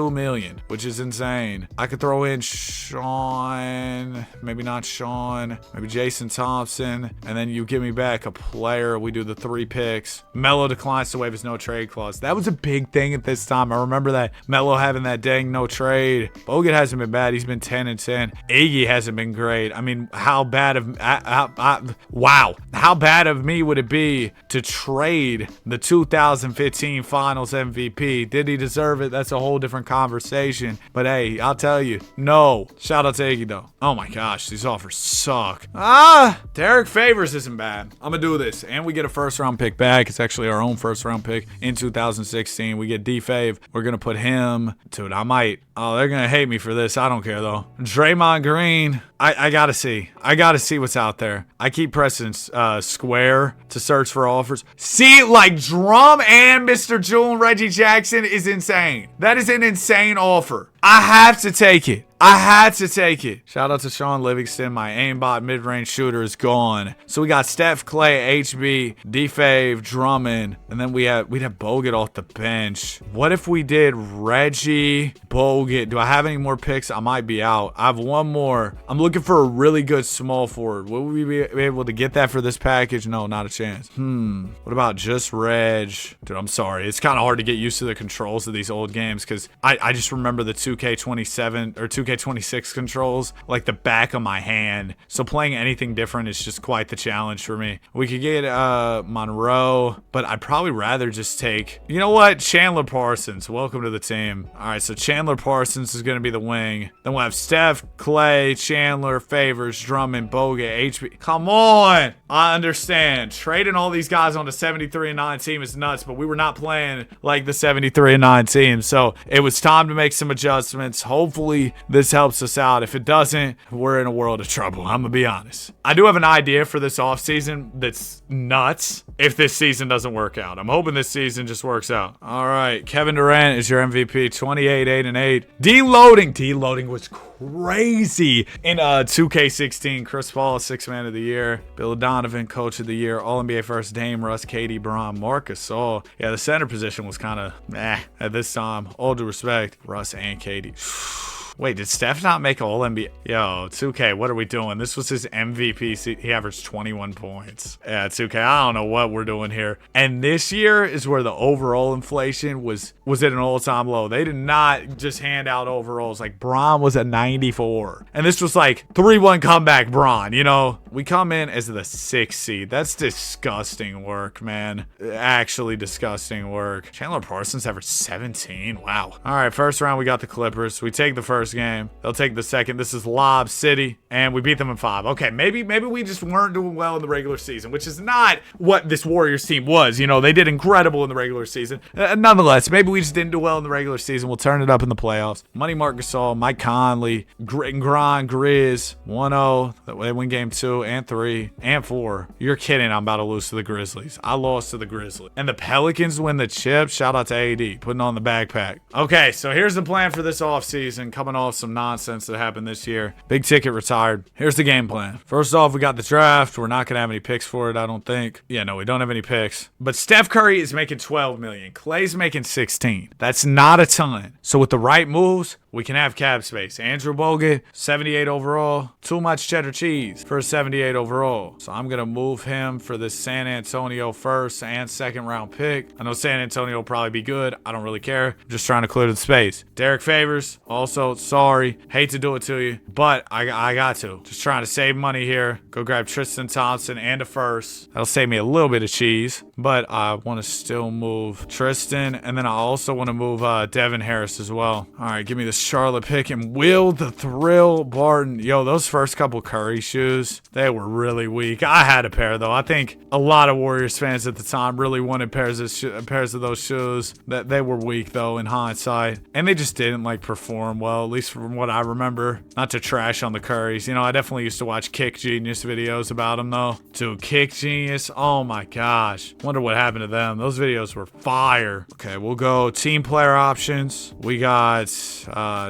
million, which is insane. I could throw in Sean, maybe not Sean, maybe Jason Thompson, and then you give me back a player. We do the 3 picks. Melo declines to waive his no trade clause. That was a big thing at this time. I remember that Melo having that dang no trade. Bogut hasn't been bad. He's been 10-10. Iggy hasn't been great. I mean, how bad of me would it be to trade the 2015 Finals MVP? Did he deserve it? That's a whole different conversation. But hey, I'll tell you, no. Shout out to Iggy though. Oh my gosh, these offers suck. Derek Favors isn't bad. I'm gonna do this, and we get a first-round pick back. It's actually our own first-round pick in 2016. We get D-Fave. We're gonna put him. Dude, I might. Oh, they're going to hate me for this. I don't care, though. Draymond Green. I got to see. I got to see what's out there. I keep pressing square to search for offers. See, like Drum and Mr. Jewel and Reggie Jackson is insane. That is an insane offer. I have to take it. I had to take it. Shout out to Sean Livingston. My aimbot mid-range shooter is gone. So we got Steph, Clay, HB, D-Fave, Drummond, and then we'd have Bogut off the bench. What if we did Reggie, Bogut? Do I have any more picks? I might be out. I have one more. I'm looking for a really good small forward. Will we be able to get that for this package? No, not a chance. What about just Reg? Dude, I'm sorry. It's kind of hard to get used to the controls of these old games because I just remember the 2K27 or 2K26 controls like the back of my hand. So playing anything different is just quite the challenge for me. We could get Monroe, but I'd probably rather just take, you know what? Chandler Parsons. Welcome to the team. All right, so Chandler Parsons is going to be the wing. Then we'll have Steph, Clay, Chandler, Favors, Drummond, Bogut, HB. Come on. I understand. Trading all these guys on the 73-9 team is nuts, but we were not playing like the 73-9 team. So it was time to make some adjustments. Hopefully this helps us out. If it doesn't, we're in a world of trouble. I'm going to be honest. I do have an idea for this offseason that's nuts if this season doesn't work out. I'm hoping this season just works out. All right. Kevin Durant is your MVP. 28, 8-8. Deloading. Deloading was crazy in 2K16. Chris Paul, 6th man of the year. Bill Donovan, coach of the year. All-NBA first Dame, Russ, KD, Braun, Marcus Gasol. Yeah, the center position was kind of at this time. All due respect, Russ and KD. Wait, did Steph not make all NBA? Yo, 2K, what are we doing? This was his MVP. He averaged 21 points. Yeah, 2K, I don't know what we're doing here. And this year is where the overall inflation was at an all-time low. They did not just hand out overalls. Like, Bron was a 94. And this was like 3-1 comeback Bron, you know? We come in as the 6th seed. That's disgusting work, man. Actually disgusting work. Chandler Parsons averaged 17. Wow. All right, first round, we got the Clippers. We take the first game. They'll take the second. This is Lob City, and we beat them in 5. Okay, maybe we just weren't doing well in the regular season, which is not what this Warriors team was. You know, they did incredible in the regular season. Nonetheless, maybe we just didn't do well in the regular season. We'll turn it up in the playoffs. Money Mark Gasol, Mike Conley, Grit and Grind, Grizz, 1-0. They win game 2 and 3 and 4. You're kidding. I'm about to lose to the Grizzlies. I lost to the Grizzlies. And the Pelicans win the chip. Shout out to AD, putting on the backpack. Okay, so here's the plan for this offseason, coming off some nonsense that happened this year. Big Ticket retired. Here's the game plan. First off, we got the draft. We're not going to have any picks for it, I don't think. Yeah, no, we don't have any picks. But Steph Curry is making $12 million. Clay's making 16. That's not a ton. So with the right moves, we can have cap space. Andrew Bogut, 78 overall. Too much cheddar cheese for a 78 overall. So I'm going to move him for this San Antonio first and second round pick. I know San Antonio will probably be good. I don't really care. I'm just trying to clear the space. Derek Favors, also, sorry. Hate to do it to you, but I got to. Just trying to save money here. Go grab Tristan Thompson and a first. That'll save me a little bit of cheese, but I want to still move Tristan, and then I also want to move Devin Harris as well. All right, give me the Charlotte pick, and Will the Thrill Barton. Yo, those first couple Curry shoes, they were really weak. I had a pair, though. I think a lot of Warriors fans at the time really wanted pairs of those shoes. That they were weak, though, in hindsight, and they just didn't like perform well, at least from what I remember. Not to trash on the Currys. You know, I definitely used to watch Kick Genius videos about them, though. Dude, Kick Genius, oh my gosh. Wonder what happened to them. Those videos were fire. Okay, we'll go team player options. We got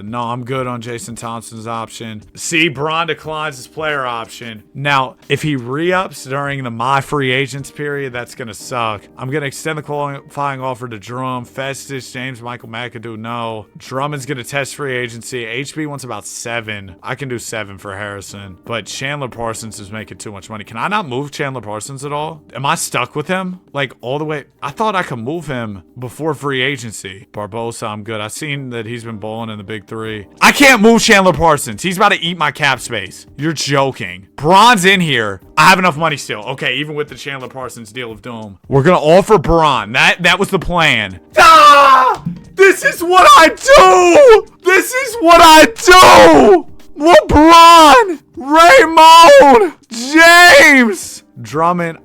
no, I'm good on Jason Thompson's option. See, Bron declines his player option. Now, if he re-ups during the my free agents period, that's gonna suck. I'm gonna extend the qualifying offer to Drum, Festus, James Michael McAdoo. No. Drummond's gonna test free agency. HB wants about 7. I can do 7 for Harrison, but Chandler Parsons is making too much money. Can I not move Chandler Parsons at all? Am I stuck with him? Like all the way? I thought I could move him before free agency. Barbosa, I'm good. I've seen that he's been bowling in the big 3. I can't move Chandler Parsons. He's about to eat my cap space. You're joking. Bron's in here. I have enough money still. Okay, even with the Chandler Parsons deal of doom. We're gonna offer Bron. That was the plan. Ah! This is what I do! This is what I do! LeBron! Raymond! James! Drummond,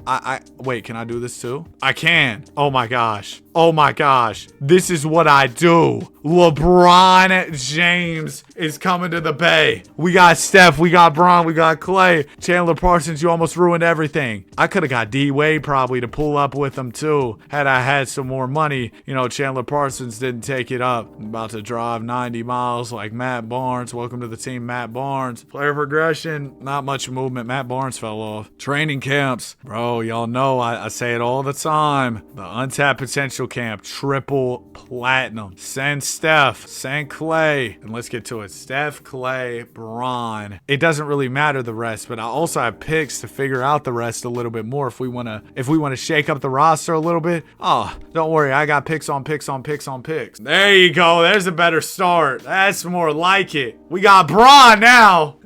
wait, can I do this too? I can. Oh my gosh. Oh my gosh. This is what I do. LeBron James is coming to the Bay. We got Steph, we got Bron, we got Clay. Chandler Parsons, you almost ruined everything. I could have got D-Wade probably to pull up with him too, had I had some more money. You know, Chandler Parsons didn't take it up. I'm about to drive 90 miles like Matt Barnes. Welcome to the team, Matt Barnes. Player progression, not much movement. Matt Barnes fell off. Training camps. Bro, y'all know I say it all the time. The untapped potential camp, triple platinum. Send Steph, send Clay, and let's get to it. Steph, Clay, Bron. It doesn't really matter the rest, but I also have picks to figure out the rest a little bit more if we want to shake up the roster a little bit. Oh, don't worry, I got picks on picks on picks on picks. There you go. There's a better start. That's more like it. We got Bron now.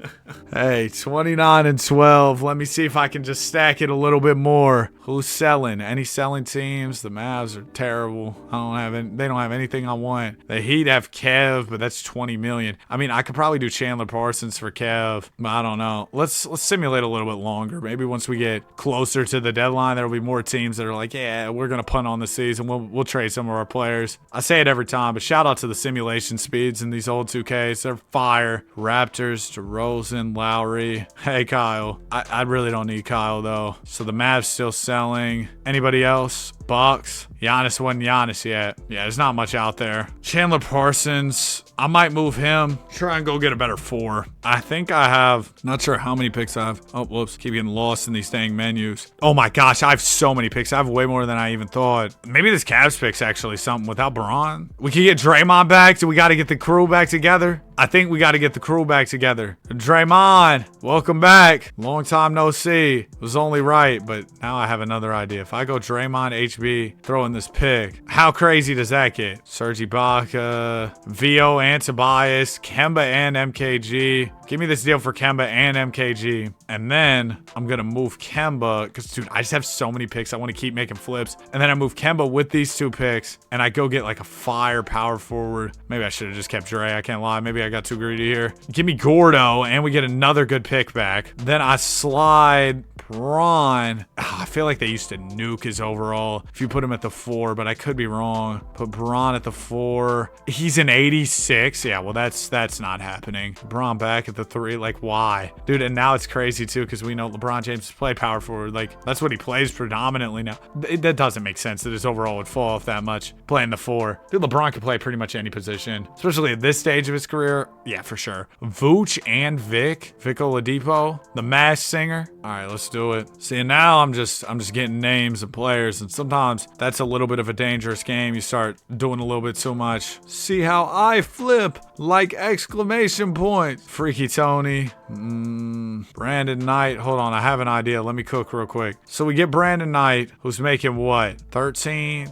Hey, 29 and 12. Let me see if I can just stack it a little bit more. Who's selling? Any selling teams? The Mavs are terrible. They don't have anything I want. The Heat have Kev, but that's 20 million. I mean, I could probably do Chandler Parsons for Kev, but I don't know. Let's simulate a little bit longer. Maybe once we get closer to the deadline, there'll be more teams that are like, yeah, we're gonna punt on the season. We'll trade some of our players. I say it every time, but shout out to the simulation speeds in these old 2Ks. They're fire. Raptors, DeRozan, Lowry. Hey, Kyle. I really don't need Kyle though. So the Mavs still selling. Anybody else? Bucks. Giannis wasn't Giannis yet. Yeah, there's not much out there. Chandler Parsons, I might move him. Try and go get a better 4. I think I have, not sure how many picks I have. Oh, whoops. Keep getting lost in these dang menus. Oh my gosh, I have so many picks. I have way more than I even thought. Maybe this Cavs pick's actually something without Braun. We can get Draymond back. Do we got to get the crew back together? I think we got to get the crew back together. Draymond, welcome back. Long time no see. It was only right, but now I have another idea. If I go Draymond, HB, throw in this pick, how crazy does that get? Serge Ibaka, Vio and Tobias, Kemba and MKG. Give me this deal for Kemba and MKG. And then I'm going to move Kemba because, dude, I just have so many picks. I want to keep making flips. And then I move Kemba with these 2 picks and I go get like a fire power forward. Maybe I should have just kept Dre. I can't lie. Maybe I got too greedy here. Give me Gordo and we get another good pick back. Then I slide Braun. I feel like they used to nuke his overall if you put him at the 4, but I could be wrong. Put Braun at the 4. He's an 86. Yeah, well, that's not happening. Braun back at the 3. Like, why? Dude, and now it's crazy, too, because we know LeBron James play power forward. Like, that's what he plays predominantly now. That doesn't make sense that his overall would fall off that much playing the 4. Dude, LeBron could play pretty much any position, especially at this stage of his career. Yeah, for sure. Vooch and Vic Oladipo, the Masked Singer. All right, let's do it. See, now I'm just getting names of players, and sometimes that's a little bit of a dangerous game. You start doing a little bit too much. See how I flip, like exclamation point. Freaky Tony. Brandon Knight. Hold on, I have an idea. Let me cook real quick. So we get Brandon Knight, who's making what? 13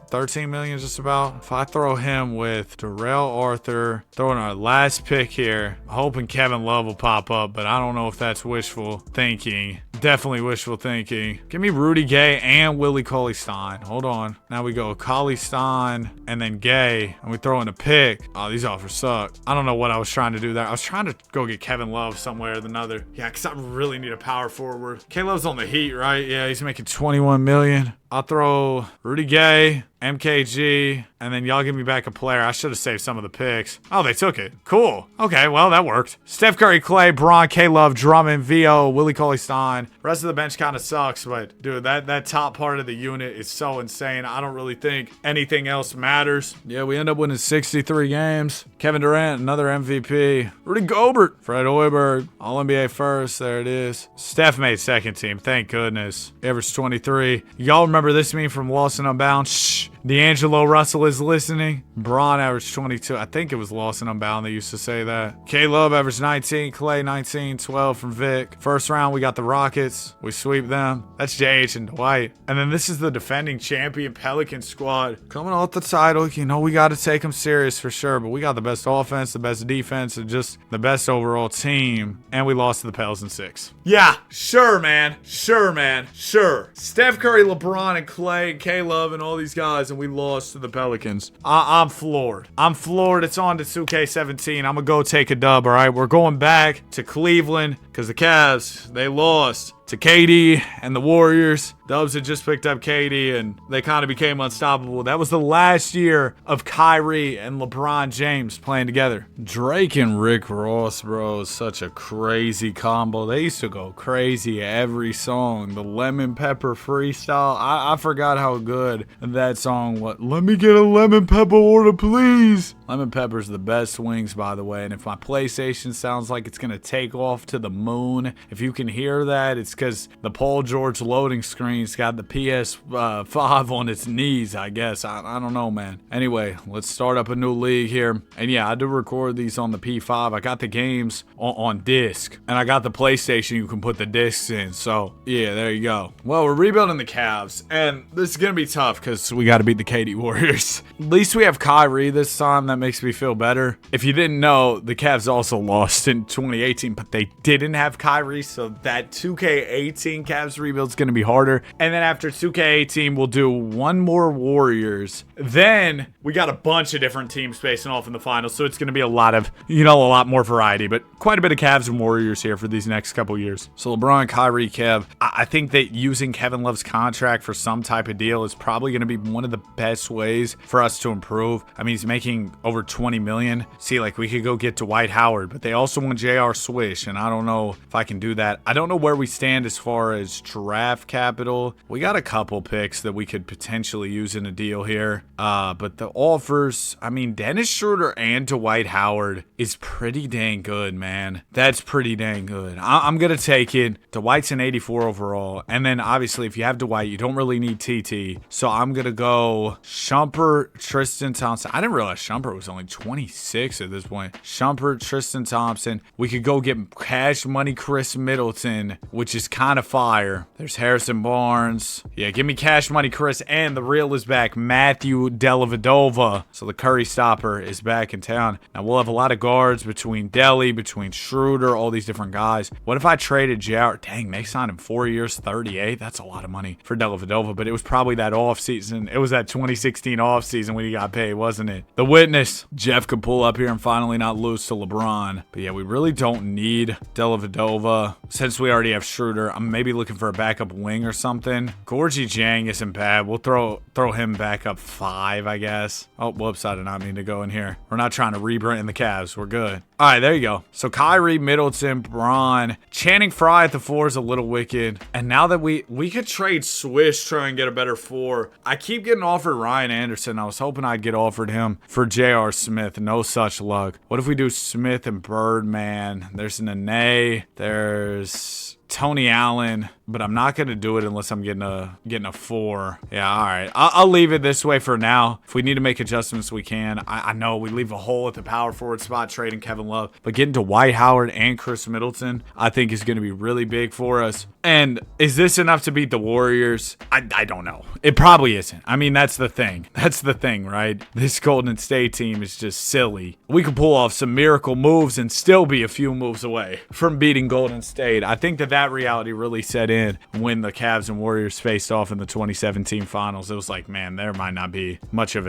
million just about. If I throw him with Darrell Arthur, throwing our last pick here, hoping Kevin Love will pop up, but I don't know if that's wishful thinking. Definitely wishful thinking. Give me Rudy Gay and Willie Cauley-Stein. Hold on. Now we go Cauley-Stein and then Gay, and we throw in a pick. Oh, these offers suck. I don't know what I was trying to do there. I was trying to go get Kevin Love somewhere or another. Yeah, because I really need a power forward. K-Love's on the Heat, right? Yeah, he's making 21 million. I'll throw Rudy Gay, MKG, and then y'all give me back a player. I should have saved some of the picks. Oh, they took it. Cool. Okay, well, that worked. Steph Curry, Clay, Braun, K-Love, Drummond, Vio, Willie Cauley-Stein. Rest of the bench kind of sucks, but dude, that top part of the unit is so insane. I don't really think anything else matters. Yeah, we end up winning 63 games. Kevin Durant, another MVP. Rudy Gobert, Fred Hoiberg, All-NBA first. There it is. Steph made second team. Thank goodness. Average 23. Y'all remember this meme from Lost and Unbound? Shh. D'Angelo Russell is listening. Braun averaged 22. I think it was Lost and Unbound that used to say that. K-Love averaged 19. Clay 19. 12 from Vic. First round, we got the Rockets. We sweep them. That's JH and Dwight. And then this is the defending champion Pelican squad. Coming off the title, you know we got to take them serious for sure. But we got the best offense, the best defense, and just the best overall team. And we lost to the Pels in 6. Yeah, sure, man. Sure, man. Sure. Steph Curry, LeBron, and Clay, and K-Love, and all these guys, and we lost to the Pelicans. I'm floored. I'm floored. It's on to 2K17. I'm going to go take a dub, all right? We're going back to Cleveland because the Cavs, they lost to KD and the Warriors. Dubs had just picked up KD and they kind of became unstoppable. That was the last year of Kyrie and LeBron James playing together. Drake and Rick Ross, bro, is such a crazy combo. They used to go crazy every song. The lemon pepper freestyle. I forgot how good that song was. Let me get a lemon pepper order, please. Lemon pepper's the best wings, by the way. And if my PlayStation sounds like it's going to take off to the moon, if you can hear that, it's because the Paul George loading screen's got the PS5 on its knees, I guess. I don't know, man. Anyway, let's start up a new league here. And yeah, I do record these on the P5. I got the games on disc, and I got the PlayStation you can put the discs in. So yeah, there you go. Well, we're rebuilding the Cavs, and this is going to be tough because we got to beat the KD Warriors. At least we have Kyrie this time. That makes me feel better. If you didn't know, the Cavs also lost in 2018, but they didn't have Kyrie, so that 2K18 Cavs rebuild is going to be harder. And then after 2K18, we'll do one more Warriors. Then we got a bunch of different teams facing off in the finals, so it's going to be a lot more variety, but quite a bit of Cavs and Warriors here for these next couple years. So LeBron, Kyrie, Kev, I think that using Kevin Love's contract for some type of deal is probably going to be one of the best ways for us to improve. I mean, he's making over 20 million. See, like we could go get Dwight Howard, but they also want J.R. Swish, and I don't know if I can do that. I don't know where we stand as far as draft capital. We got a couple picks that we could potentially use in a deal here. But the offers, I mean, Dennis Schroeder and Dwight Howard is pretty dang good, man. That's pretty dang good. I'm going to take it. Dwight's an 84 overall. And then obviously if you have Dwight, you don't really need TT. So I'm going to go Shumpert, Tristan Thompson. I didn't realize Shumpert was only 26 at this point. Shumpert, Tristan Thompson. We could go get cash money Chris Middleton, which is kind of fire. There's Harrison Barnes. Yeah, give me cash money Chris. And the real is back. Matthew Dellavedova. So the Curry stopper is back in town. Now we'll have a lot of guards between Delly, between Schroeder, all these different guys. What if I traded JR? Dang, they signed him 4 years, 38. That's a lot of money for Dellavedova, but it was probably that off season. It was that 2016 off season when he got paid, wasn't it? The witness. Jeff could pull up here and finally not lose to LeBron. But yeah, we really don't need Dellavedova since we already have Schroeder. I'm maybe looking for a backup wing or something. Gorgie Jang isn't bad. We'll throw him back up 5, I guess. Oh, whoops, I did not mean to go in here. We're not trying to rebrand the Cavs. We're good. All right, there you go. So Kyrie, Middleton, Braun, Channing Frye at the 4 is a little wicked. And now that we could trade Swish, try and get a better 4. I keep getting offered Ryan Anderson. I was hoping I'd get offered him for J.R. Smith. No such luck. What if we do Smith and Birdman? There's Nene. There's Tony Allen, but I'm not going to do it unless I'm getting a 4. Yeah, all right. I'll leave it this way for now. If we need to make adjustments, we can. I know we leave a hole at the power forward spot trading Kevin Love, but getting to Dwight Howard and Chris Middleton, I think is going to be really big for us. And is this enough to beat the Warriors? I don't know. It probably isn't. I mean, that's the thing. That's the thing, right? This Golden State team is just silly. We could pull off some miracle moves and still be a few moves away from beating Golden State. I think that reality really set in when the Cavs and Warriors faced off in the 2017 finals. It was like, man, there might not be much of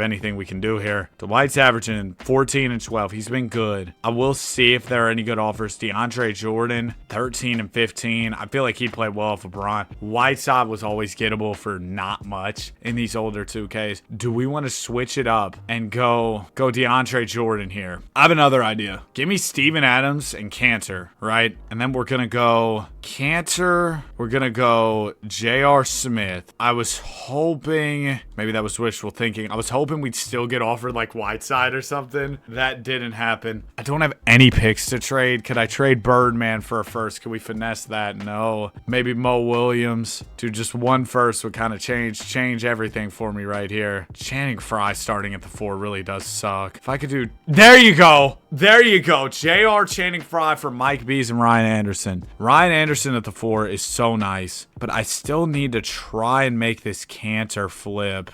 anything we can do here. Dwight's averaging 14 and 12. He's been good. I will see if there are any good offers. DeAndre Jordan, 13 and 15. I feel like he'd play well for LeBron. Whiteside was always gettable for not much in these older 2Ks. Do we want to switch it up and go DeAndre Jordan here? I have another idea. Give me Steven Adams and Cantor, right? And then we're going to go Cantor. We're going to go J.R. Smith. I was hoping, maybe that was wishful thinking. I was hoping we'd still get offered like Whiteside or something. That didn't happen. I don't have any picks to trade. Could I trade Birdman for a first? Could we finesse that? No. Maybe Mo Williams. Dude, just one first would kind of change everything for me right here. Channing Frye starting at the 4 really does suck. If I could do, there you go. There you go. J.R. Channing Frye for Mike Bees and Ryan Anderson. Ryan Anderson at the 4 is so nice, but I still need to try and make this Cantor flip.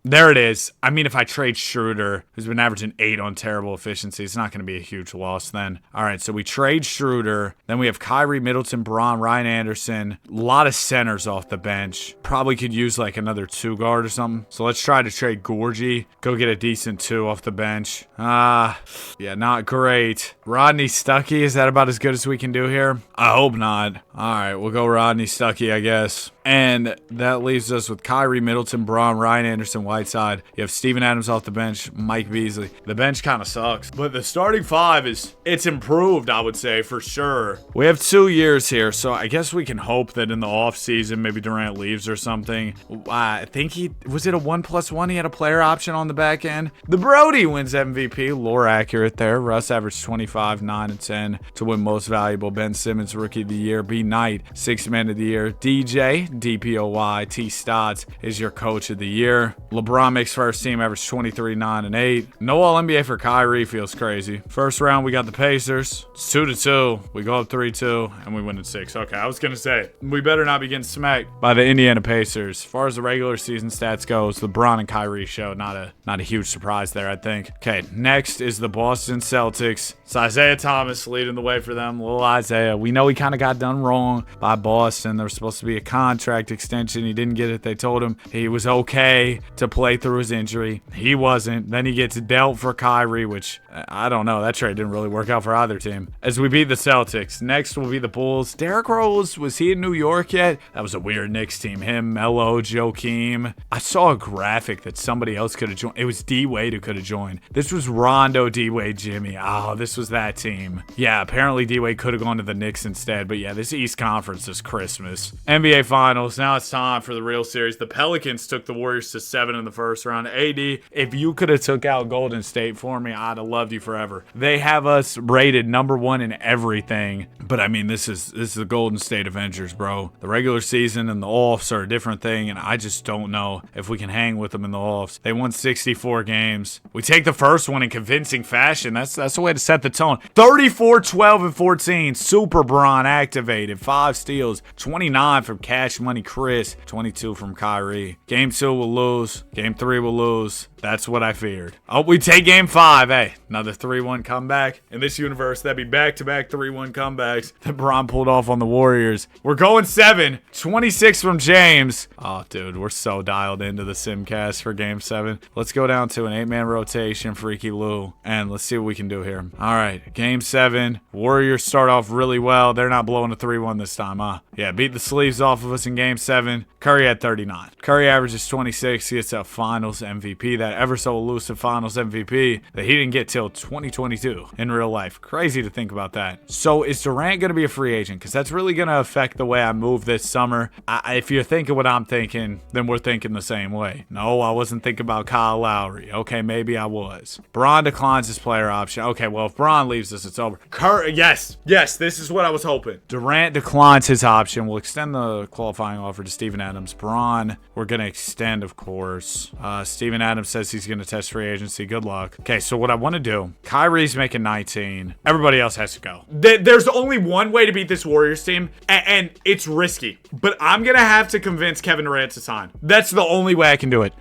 There it is. I mean, if I trade Schroeder, who's been averaging 8 on terrible efficiency, it's not going to be a huge loss then. All right, so we trade Schroeder. Then we have Kyrie, Middleton, Braun, Ryan Anderson. A lot of centers off the bench. Probably could use like another 2 guard or something. So let's try to trade Gorgie. Go get a decent 2 off the bench. Yeah, not great. Rodney Stuckey, is that about as good as we can do here? I hope not. All right, we'll go Rodney Stuckey, I guess. And that leaves us with Kyrie, Middleton, Braun, Ryan Anderson, Whiteside. You have Steven Adams off the bench, Mike Beasley. The bench kind of sucks, but the starting 5 it's improved, I would say, for sure. We have 2 years here, so I guess we can hope that in the offseason, maybe Durant leaves or something. I think was it a 1+1? He had a player option on the back end. The Brody wins MVP. Lore accurate there. Russ averaged 25, 9, and 10 to win most valuable. Ben Simmons, Rookie of the Year. B. Knight, 6th Man of the Year. DJ, DPOY, T. Stotts is your Coach of the Year. LeBron makes first team, average 23, 9, and 8. No All-NBA for Kyrie, feels crazy. First round, we got the Pacers. It's 2-2. We go up 3-2, and we win at 6. Okay, I was going to say, we better not be getting smacked by the Indiana Pacers. As far as the regular season stats goes, LeBron and Kyrie show. Not a huge surprise there, I think. Okay, next is the Boston Celtics. It's Isaiah Thomas leading the way for them. Little Isaiah. We know he kind of got done wrong by Boston. There was supposed to be a contract contract extension. He didn't get it. They told him he was okay to play through his injury. He wasn't. Then he gets dealt for Kyrie, which I don't know. That trade didn't really work out for either team. As we beat the Celtics. Next will be the Bulls. Derrick Rose, was he in New York yet? That was a weird Knicks team. Him, Melo, Joakim. I saw a graphic that somebody else could have joined. It was D-Wade who could have joined. This was Rondo, D-Wade, Jimmy. Oh, this was that team. Yeah, apparently D-Wade could have gone to the Knicks instead. But yeah, this East Conference is Christmas. NBA Finals. Now it's time for the real series. The Pelicans took the Warriors to 7 in the first round. AD, if you could have took out Golden State for me, I'd have loved you forever. They have us rated #1 in everything. But I mean, this is the Golden State Avengers, bro. The regular season and the offs are a different thing, and I just don't know if we can hang with them in the offs. They won 64 games. We take the first one in convincing fashion. That's the way to set the tone. 34, 12, and 14. Super Bron activated. 5 steals. 29 from Cash Money Chris. 22 from Kyrie. Game 2 will lose. Game 3 will lose. That's what I feared. Oh, we take game 5. Hey, another 3-1 comeback. In this universe, that'd be back-to-back 3-1 comebacks that Bron pulled off on the Warriors. We're going 7. 26 from James. Oh, dude, we're so dialed into the Simcast for game 7. Let's go down to an 8-man rotation, Freaky Lou, and let's see what we can do here. All right, game 7. Warriors start off really well. They're not blowing a 3-1 this time, huh? Yeah, beat the sleeves off of us in game 7. Curry had 39. Curry averages 26. He gets a finals MVP. That ever so elusive finals MVP that he didn't get till 2022 in real life. Crazy to think about that. So is Durant going to be a free agent? Because that's really going to affect the way I move this summer. If you're thinking what I'm thinking, then we're thinking the same way. No, I wasn't thinking about Kyle Lowry. Okay, maybe I was. Bron declines his player option. Okay, well, if Bron leaves us, it's over. Yes, this is what I was hoping. Durant declines his option. We'll extend the qualifying offer to Steven Adams. Bron, we're going to extend, of course. Steven Adams says he's going to test free agency. Good luck. Okay, so what I want to do, Kyrie's making 19. Everybody else has to go. There's only one way to beat this Warriors team, and it's risky. But I'm going to have to convince Kevin Durant to sign. That's the only way I can do it.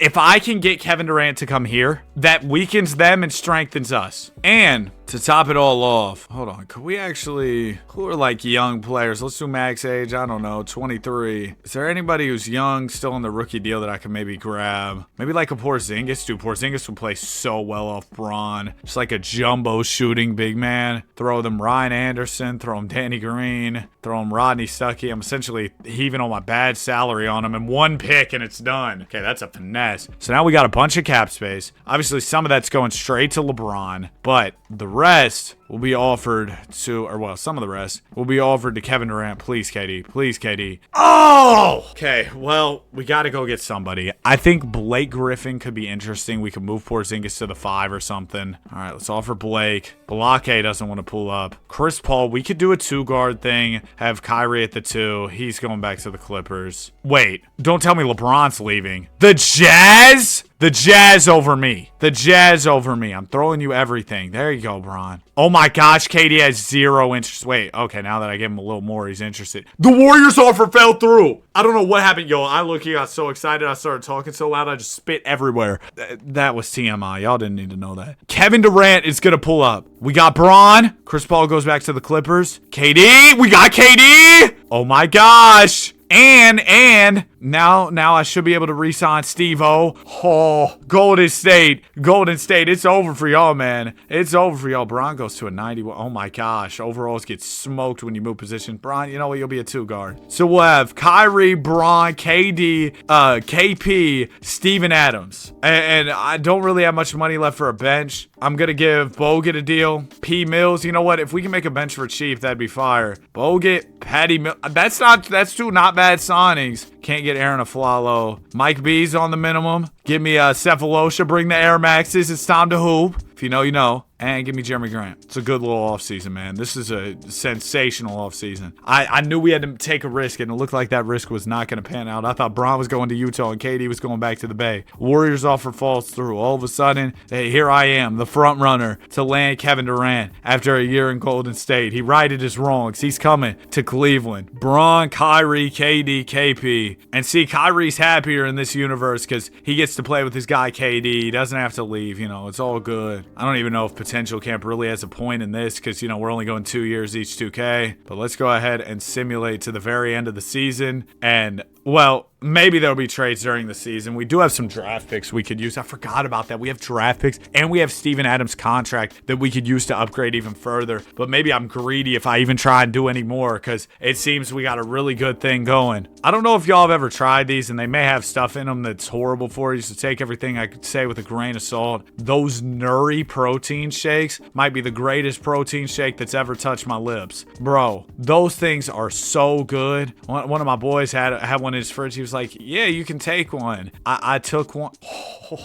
If I can get Kevin Durant to come here, that weakens them and strengthens us. And to top it all off, hold on, could we actually, who are like young players? Let's do max age, I don't know, 23. Is there anybody who's young, still on the rookie deal that I can maybe grab? Maybe like a Porzingis, dude. Porzingis would play so well off Bron. Just like a jumbo shooting big man. Throw them Ryan Anderson, throw him Danny Green, throw him Rodney Stuckey. I'm essentially heaving all my bad salary on him in one pick and it's done. Okay, that's a finesse. So now we got a bunch of cap space. Obviously, some of that's going straight to LeBron, but the rest will be offered to, or well, some of the rest will be offered to Kevin Durant. Please, KD. Please, KD. Oh! Okay, well, we got to go get somebody. I think Blake Griffin could be interesting. We could move Porzingis to the 5 or something. All right, let's offer Blake. Balake doesn't want to pull up. Chris Paul, we could do a 2-guard thing. Have Kyrie at the 2. He's going back to the Clippers. Wait, don't tell me LeBron's leaving. The Jazz? The Jazz over me. The Jazz over me. I'm throwing you everything. There you go, Bron. Oh my gosh, KD has 0 interest. Wait, okay, now that I give him a little more, he's interested. The Warriors offer fell through. I don't know what happened, yo. I got so excited. I started talking so loud, I just spit everywhere. That was TMI. Y'all didn't need to know that. Kevin Durant is going to pull up. We got Bron. Chris Paul goes back to the Clippers. KD. We got KD. Oh my gosh. And now I should be able to re-sign Steve-O. Oh, Golden State. It's over for y'all, man. It's over for y'all. Bron goes to a 91. Oh my gosh. Overalls get smoked when you move position. Bron, you know what? You'll be a 2-guard. So we'll have Kyrie, Bron, KD, KP, Steven Adams. And I don't really have much money left for a bench. I'm going to give Bogut a deal. P. Mills, you know what? If we can make a bench for cheap, that'd be fire. Bogut, Patty Mills. That's two not bad signings. Can't get Aaron Aflalo. Mike B's on the minimum. Give me Cephalosha. Bring the Air Maxes. It's time to hoop. If you know, you know. And give me Jeremy Grant. It's a good little offseason, man. This is a sensational offseason. I knew we had to take a risk, and it looked like that risk was not going to pan out. I thought Bron was going to Utah, and KD was going back to the Bay. Warriors offer falls through. All of a sudden, hey, here I am, the front runner to land Kevin Durant after a year in Golden State. He righted his wrongs. He's coming to Cleveland. Bron, Kyrie, KD, KP. And see, Kyrie's happier in this universe because he gets gets to play with his guy KD. He doesn't have to leave. You know, it's all good. I don't even know if Potential Camp really has a point in this because, you know, we're only going 2 years each 2K. But let's go ahead and simulate to the very end of the season. And, well, maybe there'll be trades during the season. We do have some draft picks we could use. I forgot about that. We have draft picks and we have Steven Adams' contract that we could use to upgrade even further. But maybe I'm greedy if I even try and do any more because it seems we got a really good thing going. I don't know if y'all have ever tried these, and they may have stuff in them that's horrible for you, so take everything I could say with a grain of salt. Those Nuri protein shakes might be the greatest protein shake that's ever touched my lips. Bro, those things are so good. One of my boys had one in his fridge. He was like, yeah, you can take one. I took one.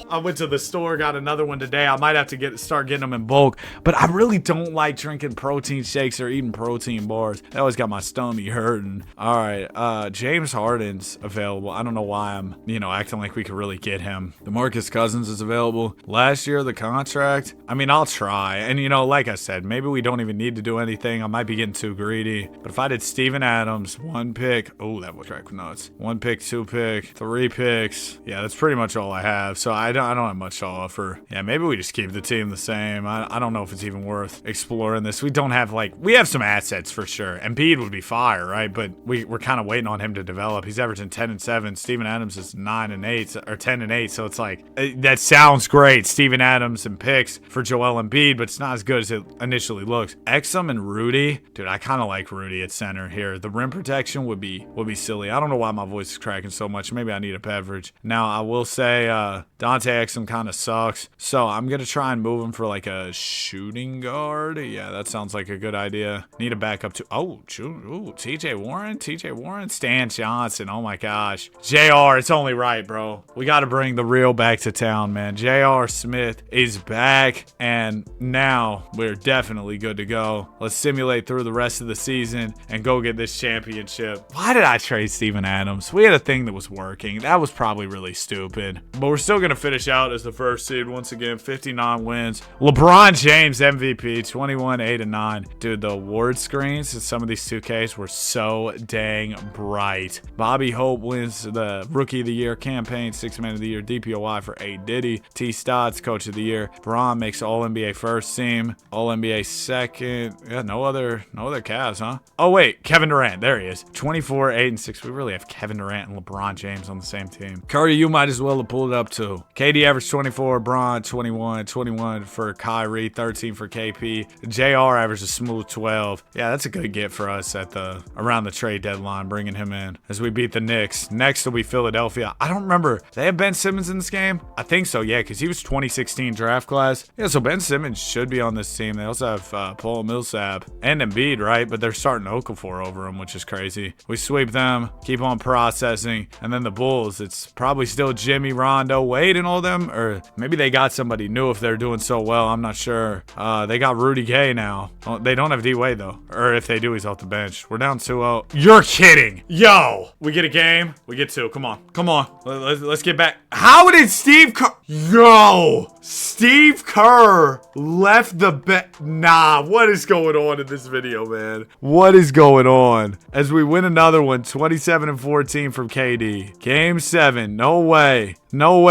I went to the store, got another one today. I might have to start getting them in bulk, but I really don't like drinking protein shakes or eating protein bars. That always got my stomach hurting. All right, James Harden's available. I don't know why I'm, acting like we could really get him. DeMarcus Cousins is available. Last year, the contract, I mean, I'll try. And, like I said, maybe we don't even need to do anything. I might be getting too greedy. But if I did Steven Adams, 1 pick, oh, that would track nuts. 1 pick, 2 pick, 3 picks. Yeah, that's pretty much all I have. So I don't have much to offer. Yeah, maybe we just keep the team the same. I don't know if it's even worth exploring this. We don't have, we have some assets for sure. Embiid would be fire, right? But we're kind of waiting on him to develop. He's averaging 10 and 7. Steven Adams is 9 and 8 or 10 and 8. So it's that sounds great. Steven Adams and picks for Joel Embiid, but it's not as good as it initially looks. Exum and Rudy, dude, I kind of like Rudy at center here. The rim protection would be silly. I don't know why my voice is cracking so much. Maybe I need a beverage. Now I will say Dante Exum kind of sucks, so I'm gonna try and move him for a shooting guard. Yeah, that sounds like a good idea. Need a backup too. Oh, TJ Warren, Stan Johnson. Oh my gosh, JR, it's only right, bro. We got to bring the real back to town, man. JR Smith is back, and now we're definitely good to go. Let's simulate through the rest of the season and go get this championship. Why did I trade Steven Adams? We had a thing that was working. That was probably really stupid, but we're still gonna finish out as the first seed once again. 59 wins. LeBron James MVP, 21, 8 and 9. Dude, the award screens in some of these 2Ks were so dang bright. Bobby Hope wins the Rookie of the Year campaign, 6th Man of the Year DPOY for A. Diddy. T. Stotts Coach of the Year. Braun makes All NBA first team, All NBA second. Yeah, no other Cavs, huh? Oh wait, Kevin Durant, there he is. 24, 8 and 6. We really have Kevin Durant and LeBron James on the same team. Curry, you might as well have pulled it up too. KD averaged 24, Braun 21 for Kyrie, 13 for KP. JR averaged a smooth 12. Yeah, that's a good get for us at around the trade deadline, bringing him in as we beat the Knicks. Next will be Philadelphia. I don't remember. They have Ben Simmons in this game? I think so, yeah, because he was 2016 draft class. Yeah, so Ben Simmons should be on this team. They also have Paul Millsap and Embiid, right? But they're starting Okafor over him, which is crazy. We sweep them, keep on processing, and then the Bulls, it's probably still Jimmy, Rondo, Wade, and all them, or maybe they got somebody new if they're doing so well. I'm not sure. They got Rudy Gay now. Well, they don't have D-Wade, though. Or if they do, he's off the bench. We're down 2-0. You're kidding. Yo, we get a game. We get 2. Come on. Let's get back. How did Steve Kerr... Yo, Steve Kerr left the bet. Nah, what is going on in this video, man? What is going on? As we win another one, 27 and 14 from KD. Game 7. No way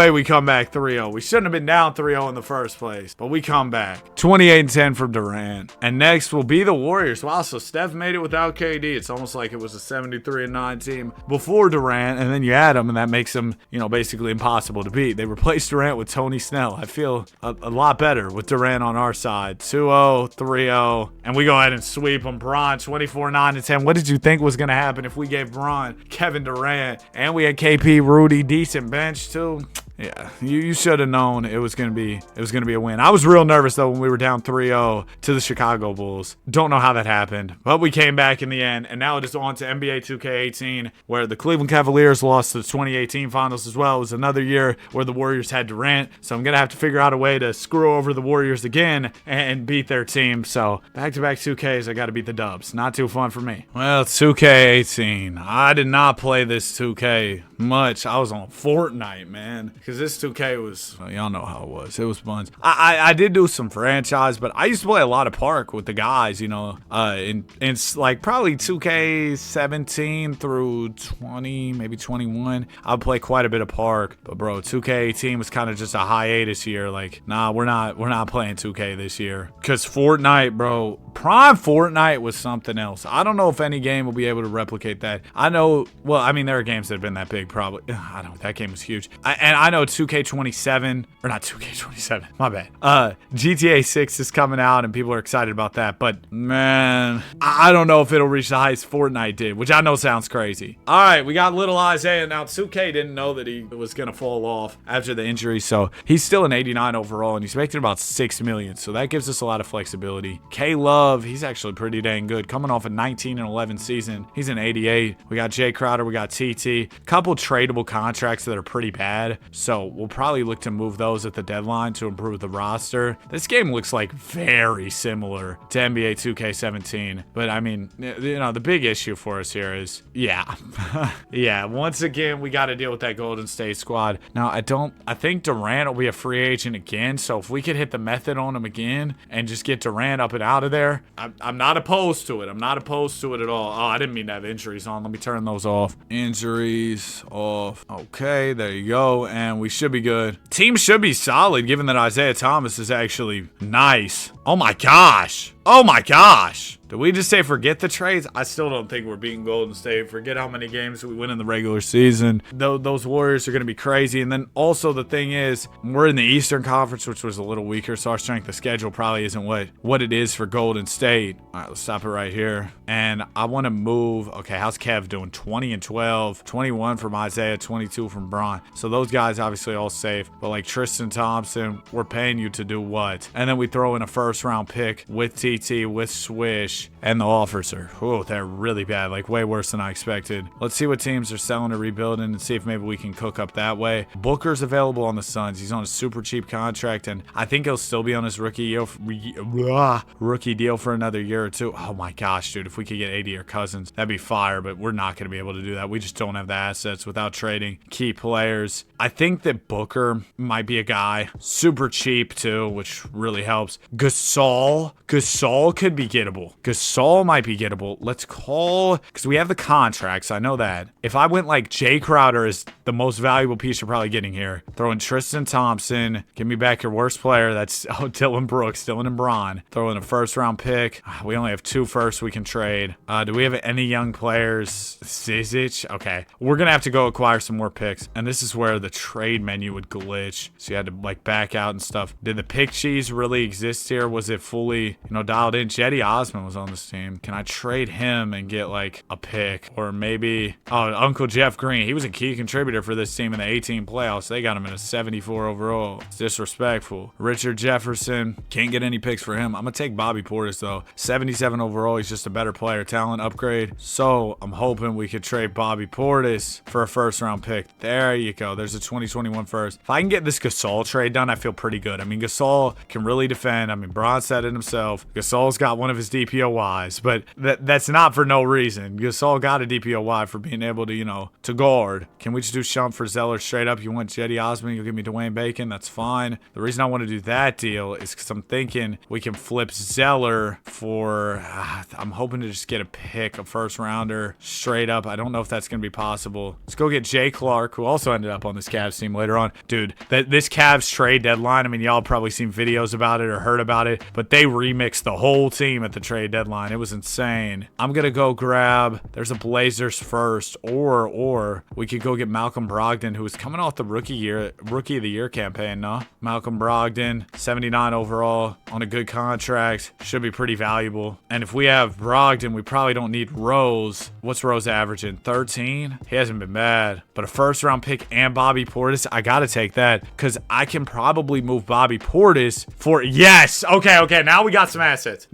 we come back 3-0. We shouldn't have been down 3-0 in the first place, but we come back. 28 and 10 from Durant. And next will be the Warriors. Wow, so Steph made it without KD. It's almost like it was a 73 and 9 team before Durant, and then you add them, and that makes them, basically impossible to beat. They replaced Durant with Tony Snell. I feel a lot better with Durant on our side. 2-0, 3-0, and we go ahead and sweep them. Bron, 24, 9 and 10. What did you think was going to happen if we gave Bron Kevin Durant, and we had KP, Rudy, decent bench too? Yeah, you should have known it was gonna be a win. I was real nervous though when we were down 3-0 to the Chicago Bulls. Don't know how that happened, but we came back in the end, and now it is on to NBA 2K18, where the Cleveland Cavaliers lost to the 2018 Finals as well. It was another year where the Warriors had Durant, so I'm gonna have to figure out a way to screw over the Warriors again and beat their team. So back-to-back 2Ks, I gotta beat the Dubs. Not too fun for me. Well, 2K18. I did not play this 2K much. I was on Fortnite, man. because this 2K was, well, y'all know how it was. It was buns. I did do some franchise, but I used to play a lot of park with the guys, in like probably 2K17 through 20, maybe 21. I would play quite a bit of park, but bro, 2K18 was kind of just a hiatus year. Like, nah, we're not playing 2K this year, because Fortnite, bro, Prime Fortnite was something else. I don't know if any game will be able to replicate that. I know, well, I mean, there are games that have been that big, probably. I don't know, that game was huge. And I know 2K27, or not 2K27, my bad. GTA 6 is coming out, and people are excited about that, but man, I don't know if it'll reach the heights Fortnite did, which I know sounds crazy. All right, we got little Isaiah. Now, 2K didn't know that he was going to fall off after the injury, so he's still an 89 overall, and he's making about 6 million, so that gives us a lot of flexibility. K-Love, he's actually pretty dang good. Coming off a 19-11 season, he's an 88. We got Jay Crowder, we got TT. Couple tradable contracts that are pretty bad, so we'll probably look to move those at the deadline to improve the roster. This game looks like very similar to NBA 2K17, but I mean, the big issue for us here is, yeah, once again, we got to deal with that Golden State squad. Now, I think Durant will be a free agent again, so if we could hit the method on him again and just get Durant up and out of there, I'm not opposed to it. I'm not opposed to it at all. Oh, I didn't mean to have injuries on. Let me turn those off. Injuries off. Okay, there you go, and we should be good. Team should be solid, given that Isaiah Thomas is actually nice. Oh my gosh. Oh my gosh. Did we just say forget the trades? I still don't think we're beating Golden State. Forget how many games we win in the regular season. Those Warriors are going to be crazy. And then also the thing is, we're in the Eastern Conference, which was a little weaker, so our strength of schedule probably isn't what it is for Golden State. All right, let's stop it right here. And I want to move. Okay, how's Kev doing? 20 and 12, 21 from Isaiah, 22 from Bron. So those guys obviously all safe. But like Tristan Thompson, we're paying you to do what? And then we throw in a first-round pick with TT, with Swish, and the officer. Oh, they're really bad, like way worse than I expected. Let's see what teams are selling or rebuilding and see if maybe we can cook up that way. Booker's available on the Suns. He's on a super cheap contract, and I think he'll still be on his rookie deal for another year or two. Oh my gosh, dude, if we could get AD or Cousins, that'd be fire, but we're not going to be able to do that. We just don't have the assets without trading key players. I think that Booker might be a guy. Super cheap too, which really helps. Gasol could be gettable. Gasol might be gettable. Let's call, because we have the contracts. I know that. If I went like Jay Crowder is the most valuable piece you're probably getting here. Throw in Tristan Thompson. Give me back your worst player. That's Dylan Brooks, Dylan and Bron. Throw in a first-round pick. We only have 2 firsts we can trade. Do we have any young players? Zizic? Okay. We're going to have to go acquire some more picks. And this is where the trade menu would glitch. So you had to like back out and stuff. Did the pick cheese really exist here? Was it fully, dialed in? Jetty Osman was on this team. Can I trade him and get like a pick? Or maybe, Uncle Jeff Green. He was a key contributor for this team in the 18 playoffs. They got him in a 74 overall. It's disrespectful. Richard Jefferson. Can't get any picks for him. I'm going to take Bobby Portis though. 77 overall. He's just a better player. Talent upgrade. So I'm hoping we could trade Bobby Portis for a first round pick. There you go. There's a 2021 first. If I can get this Gasol trade done, I feel pretty good. I mean, Gasol can really defend. I mean, Bron said it himself. Gasol's got one of his DPOYs, but that's not for no reason. Gasol got a DPOY for being able to, to guard. Can we just do Shump for Zeller straight up? You want Jetty Osman, you'll give me Dwayne Bacon. That's fine. The reason I want to do that deal is because I'm thinking we can flip Zeller for, I'm hoping to just get a pick, a first rounder straight up. I don't know if that's going to be possible. Let's go get Jay Clark, who also ended up on this Cavs team later on. Dude, this Cavs trade deadline, I mean, y'all probably seen videos about it or heard about it, but they remixed the whole team at the trade deadline. It was insane. I'm going to go grab, there's a Blazers first, or we could go get Malcolm Brogdon, who was coming off the rookie of the year campaign, no? Malcolm Brogdon, 79 overall on a good contract. Should be pretty valuable. And if we have Brogdon, we probably don't need Rose. What's Rose averaging? 13? He hasn't been bad. But a first round pick and Bobby Portis, I got to take that because I can probably move Bobby Portis for, yes. Okay. Now we got some assets.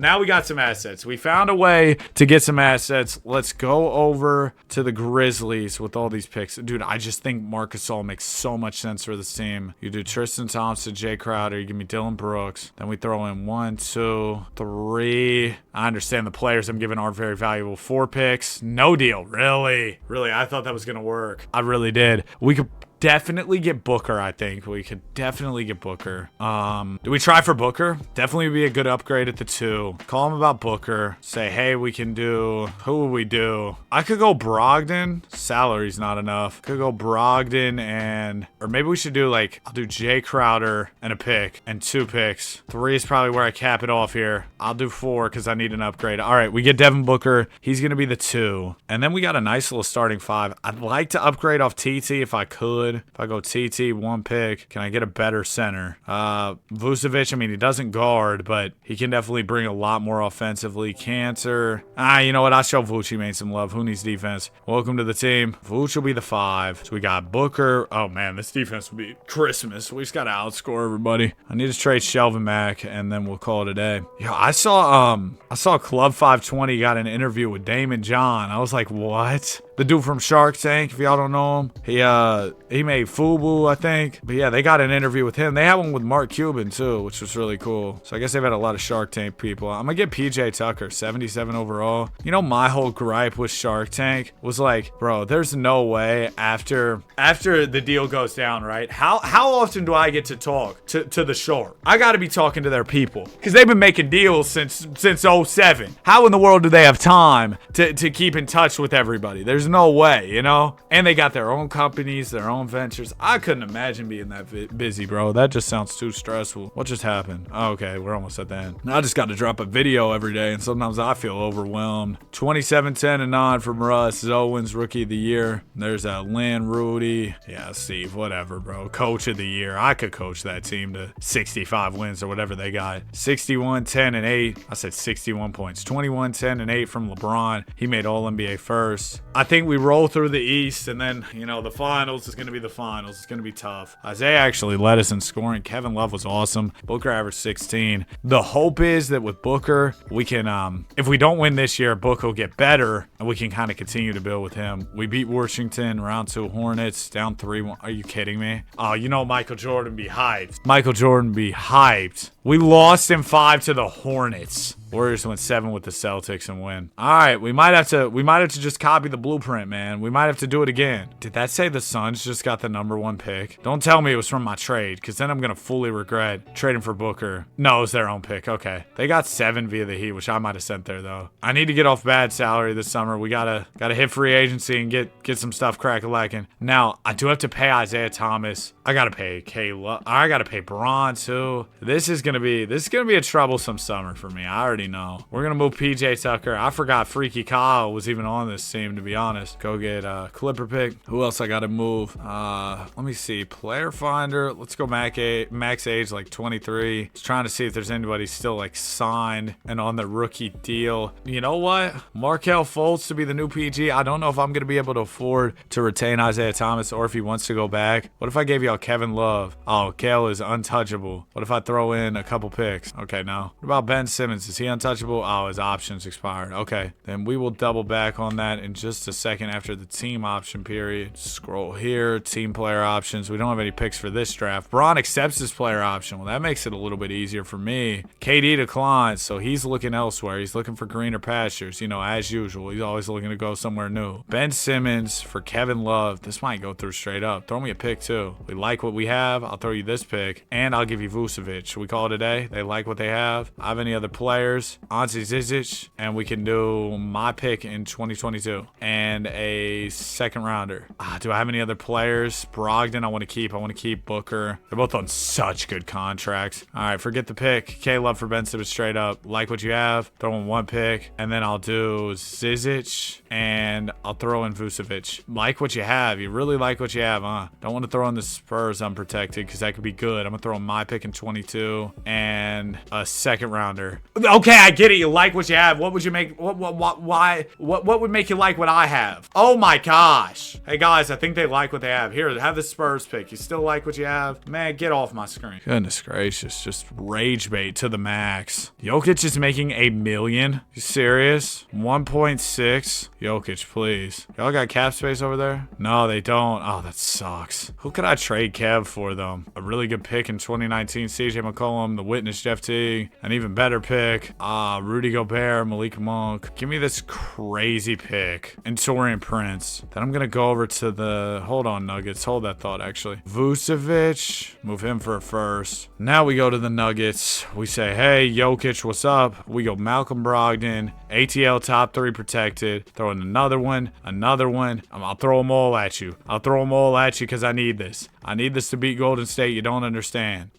We found a way to get some assets. Let's go over to the Grizzlies with all these picks. Dude, I just think Marc Gasol makes so much sense for this team. You do Tristan Thompson, Jay Crowder, you give me Dylan Brooks. Then we throw in 1, 2, 3. I understand the players I'm giving aren't very valuable. 4 picks. No deal. Really? I thought that was going to work. I really did. We could definitely get Booker, I think. We could definitely get Booker. Do we try for Booker? Definitely be a good upgrade at the 2. Call him about Booker. Say, hey, we can do... Who would we do? I could go Brogdon. Salary's not enough. Could go Brogdon and... Or maybe we should do, like... I'll do Jay Crowder and a pick. And 2 picks. 3 is probably where I cap it off here. I'll do 4 because I need an upgrade. All right, we get Devin Booker. He's going to be the 2. And then we got a nice little starting 5. I'd like to upgrade off TT if I could. If I go TT, 1 pick, can I get a better center? Vucevic, I mean, he doesn't guard, but he can definitely bring a lot more offensively. Cancer. You know what? I'll show Vucci made some love. Who needs defense? Welcome to the team. Vuce will be the 5. So we got Booker. Oh, man, this defense will be Christmas. We just got to outscore everybody. I need to trade Shelvin back, and then we'll call it a day. Yo, I saw Club 520 got an interview with Damon John. I was like, what? The dude from Shark Tank, if y'all don't know him, he made Fubu, I think. But yeah, they got an interview with him. They had one with Mark Cuban too, which was really cool. So I guess they've had a lot of Shark Tank people. I'm gonna get PJ Tucker, 77 overall. You know, my whole gripe with Shark Tank was like, bro, there's no way after the deal goes down, right? How often do I get to talk to the Shark? I gotta be talking to their people because they've been making deals since '07. How in the world do they have time to keep in touch with everybody? There's no way, you know? And they got their own companies, their own ventures. I couldn't imagine being that busy, bro. That just sounds too stressful. What just happened? Oh, okay, we're almost at the end. I just got to drop a video every day, and sometimes I feel overwhelmed. 27, 10, and 9 from Russ. Owens, Rookie of the Year. There's Lynn, Rudy. Yeah, Steve, whatever, bro. Coach of the Year. I could coach that team to 65 wins or whatever they got. 61, 10, and 8. I said 61 points. 21, 10, and 8 from LeBron. He made All-NBA first. I think we roll through the East, and then, you know, the finals is going to be the finals. It's going to be tough. Isaiah actually led us in scoring. Kevin Love was awesome. Booker averaged 16. The hope is that with Booker, we can, if we don't win this year, Booker will get better, and we can kind of continue to build with him. We beat Washington, round 2 Hornets, down 3-1. Are you kidding me? Oh, you know Michael Jordan be hyped. Michael Jordan be hyped. We lost in 5 to the Hornets. Warriors went 7 with the Celtics and win. All right, we might have to just copy the blueprint, man. We might have to do it again. Did that say the Suns just got the #1 pick? Don't tell me it was from my trade, because then I'm gonna fully regret trading for Booker. No, it was their own pick. Okay, they got 7 via the Heat, which I might have sent there though. I need to get off bad salary this summer. We gotta hit free agency and get some stuff crack-a-lacking. Now I do have to pay Isaiah Thomas. I gotta pay Caleb. I gotta pay Braun too. This is gonna be a troublesome summer for me. I already know. We're gonna move PJ Tucker. I forgot Freaky Kyle was even on this team, to be honest. Go get a Clipper pick. Who else I gotta move? Let me see. Player finder. Let's go max age like 23. Just trying to see if there's anybody still like signed and on the rookie deal. You know what? Markelle Fultz to be the new PG. I don't know if I'm gonna be able to afford to retain Isaiah Thomas or if he wants to go back. What if I gave y'all Kevin Love? Oh, Kale is untouchable. What if I throw in a couple picks? Okay, no. What about Ben Simmons? Is he untouchable? Oh, his options expired. Okay, then we will double back on that in just a second after the team option period. Scroll here, team player options. We don't have any picks for this draft. Braun accepts his player option. Well, that makes it a little bit easier for me. KD declines, so he's looking elsewhere. He's looking for greener pastures, you know, as usual. He's always looking to go somewhere new. Ben Simmons for Kevin Love. This might go through straight up. Throw me a pick too. We like what we have. I'll throw you this pick, and I'll give you Vucevic. Should we call it a day? They like what they have. I have any other players? Ante Zizic, and we can do my pick in 2022 and a second rounder. Do I have any other players? Brogdon, I want to keep. I want to keep Booker. They're both on such good contracts. All right, forget the pick. K-Love for Ben Simmons straight up. Like what you have. Throw in 1 pick, and then I'll do Zizic, and I'll throw in Vucevic. Like what you have. You really like what you have, huh? Don't want to throw in the Spurs unprotected because that could be good. I'm going to throw in my pick in 22 and a second rounder. Okay, I get it. You like what you have. What would you make? What would make you like what I have? Oh my gosh. Hey guys, I think they like what they have. Here, have the Spurs pick. You still like what you have? Man, get off my screen. Goodness gracious. Just rage bait to the max. Jokic is making $1 million. You serious? 1.6. Jokic, please. Y'all got cap space over there? No, they don't. Oh, that sucks. Who could I trade Kev for, though? A really good pick in 2019, CJ McCollum, the Witness Jeff Teague, an even better pick. Rudy Gobert, Malik Monk. Give me this crazy pick. And Torian Prince. Then I'm going to go over to the... Hold on, Nuggets. Hold that thought, actually. Vucevic. Move him for a first. Now we go to the Nuggets. We say, hey, Jokic, what's up? We go Malcolm Brogdon. ATL top 3 protected. Throw in another one. Another one. I'll throw them all at you. I'll throw them all at you because I need this. I need this to beat Golden State. You don't understand.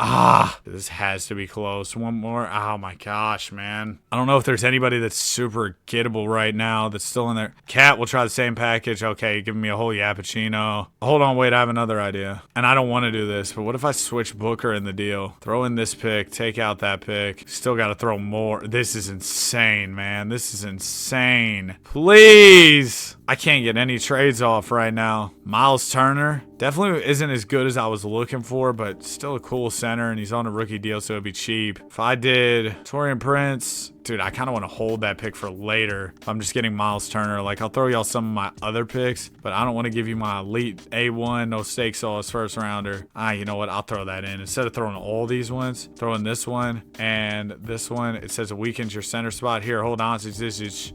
This has to be close. One more. Oh my gosh, man. I don't know if there's anybody that's super gettable right now that's still in there. Cat will try the same package. Okay, giving me a whole Yappuccino. Hold on, wait, I have another idea. And I don't want to do this, but what if I switch Booker in the deal? Throw in this pick, take out that pick. Still got to throw more. This is insane, man. This is insane. Please. I can't get any trades off right now. Miles Turner definitely isn't as good as I was looking for, but still a cool center, and he's on a rookie deal, so it'd be cheap. If I did Torian Prince, dude, I kind of want to hold that pick for later. If I'm just getting Miles Turner, like I'll throw y'all some of my other picks, but I don't want to give you my elite A1, no steak sauce first rounder. You know what? I'll throw that in. Instead of throwing all these ones, throw in this one and this one. It says it weakens your center spot. Here, hold on.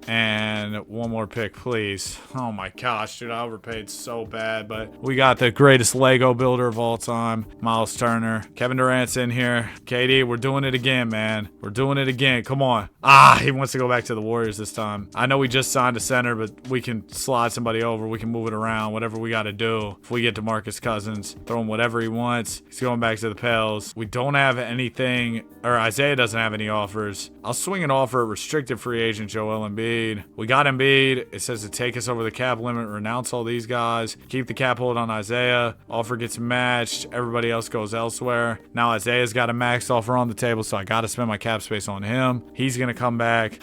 And one more pick, please. Oh my gosh, dude, I overpaid so bad, but we got the greatest Lego builder of all time, Miles Turner. Kevin Durant's in here. KD, we're doing it again, man. We're doing it again. Come on. He wants to go back to the Warriors this time. I know we just signed a center, but we can slide somebody over. We can move it around, whatever we got to do. If we get to Marcus Cousins, throw him whatever he wants. He's going back to the Pels. We don't have anything, or Isaiah doesn't have any offers. I'll swing an offer at restricted free agent Joel Embiid. We got Embiid. It says to take us over the cap limit, renounce all these guys, keep the cap hold on Isaiah. Offer gets matched. Everybody else goes elsewhere. Now Isaiah's got a max offer on the table, so I got to spend my cap space on him. He's going to come back.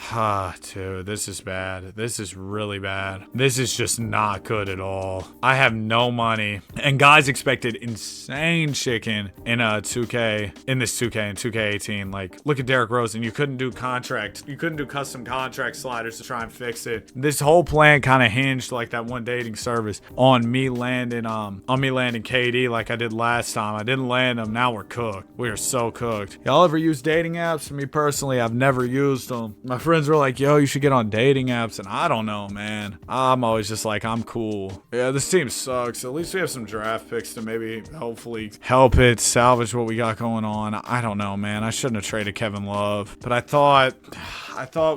Dude, this is bad. This is really bad. This is just not good at all. I have no money. And guys expected insane chicken in a 2K, in this 2K and 2K18. Like, look at Derrick Rose, and you couldn't do custom contract sliders to try and fix it. This whole plan kind of hinged like that one dating service on me landing KD like I did last time. I didn't land him. Now we're cooked. We are so cooked. Y'all ever use dating apps? Me personally, I've never used them. My friends were like, yo, you should get on dating apps, and I don't know, man. I'm always just like, I'm cool. Yeah, this team sucks. At least we have some draft picks to maybe hopefully help it salvage what we got going on. I don't know, man. I shouldn't have traded Kevin Love, but I thought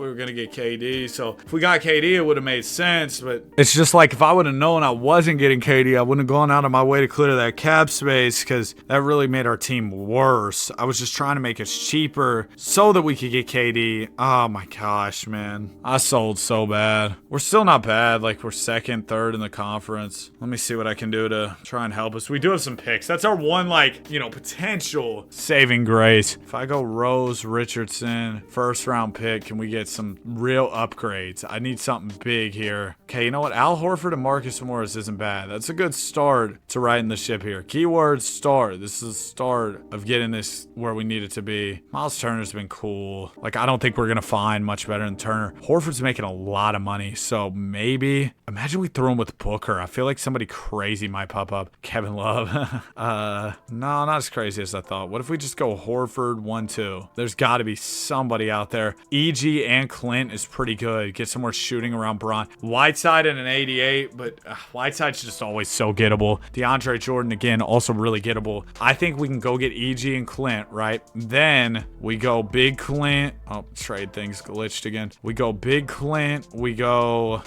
we were gonna get KD, so if we got KD, it would have made sense. But it's just like, if I would have known I wasn't getting KD, I wouldn't have gone out of my way to clear that cap space, because that really made our team worse. I was just trying to make it cheaper so that we could get KD. Oh my gosh, man, I sold so bad. We're still not bad. Like, we're second, third in the conference. Let me see what I can do to try and help us. We do have some picks. That's our one, like, potential saving grace. If I go Rose, Richardson, first round pick, can we get some real upgrades? I need something big here. Okay, you know what? Al Horford and Marcus Morris isn't bad. That's a good start to righting the ship here. Keyword start. This is the start of getting this where we need it to be. Miles Turner's been cool. Like, I don't think we're gonna find much better than Turner. Horford's making a lot of money, so maybe, imagine we throw him with Booker. I feel like somebody crazy might pop up. Kevin Love. No, not as crazy as I thought. What if we just go Horford 1-2? There's got to be somebody out there. EG and Clint is pretty good. Get some more shooting around Bron. Whiteside in an 88, but Whiteside's just always so gettable. DeAndre Jordan, again, also really gettable. I think we can go get EG and Clint, right? Then we go big Clint. Oh, trade things glitched again. We go big Clint. We go,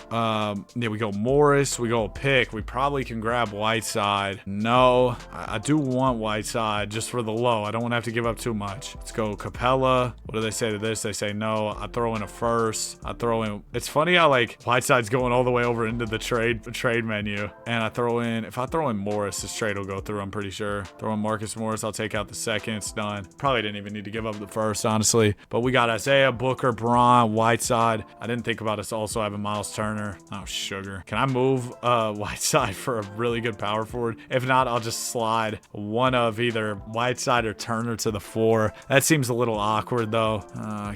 we go Morris. We go pick. We probably can grab Whiteside. No, I do want Whiteside just for the low. I don't want to have to give up too much. Let's go Capella. What do they say to this? They say no. I throw in a first. I throw in. It's funny how like Whiteside's going all the way over into the trade menu, and I throw in. If I throw in Morris, this trade will go through. I'm pretty sure. Throw in Marcus Morris. I'll take out the second. It's done. Probably didn't even need to give up the first, honestly. But we got Isaiah, Booker, Bron, Whiteside. I didn't think about us also having Miles Turner. Oh, sugar. Can I move Whiteside for a really good power forward? If not, I'll just slide one of either Whiteside or Turner to the 4. That seems a little awkward though.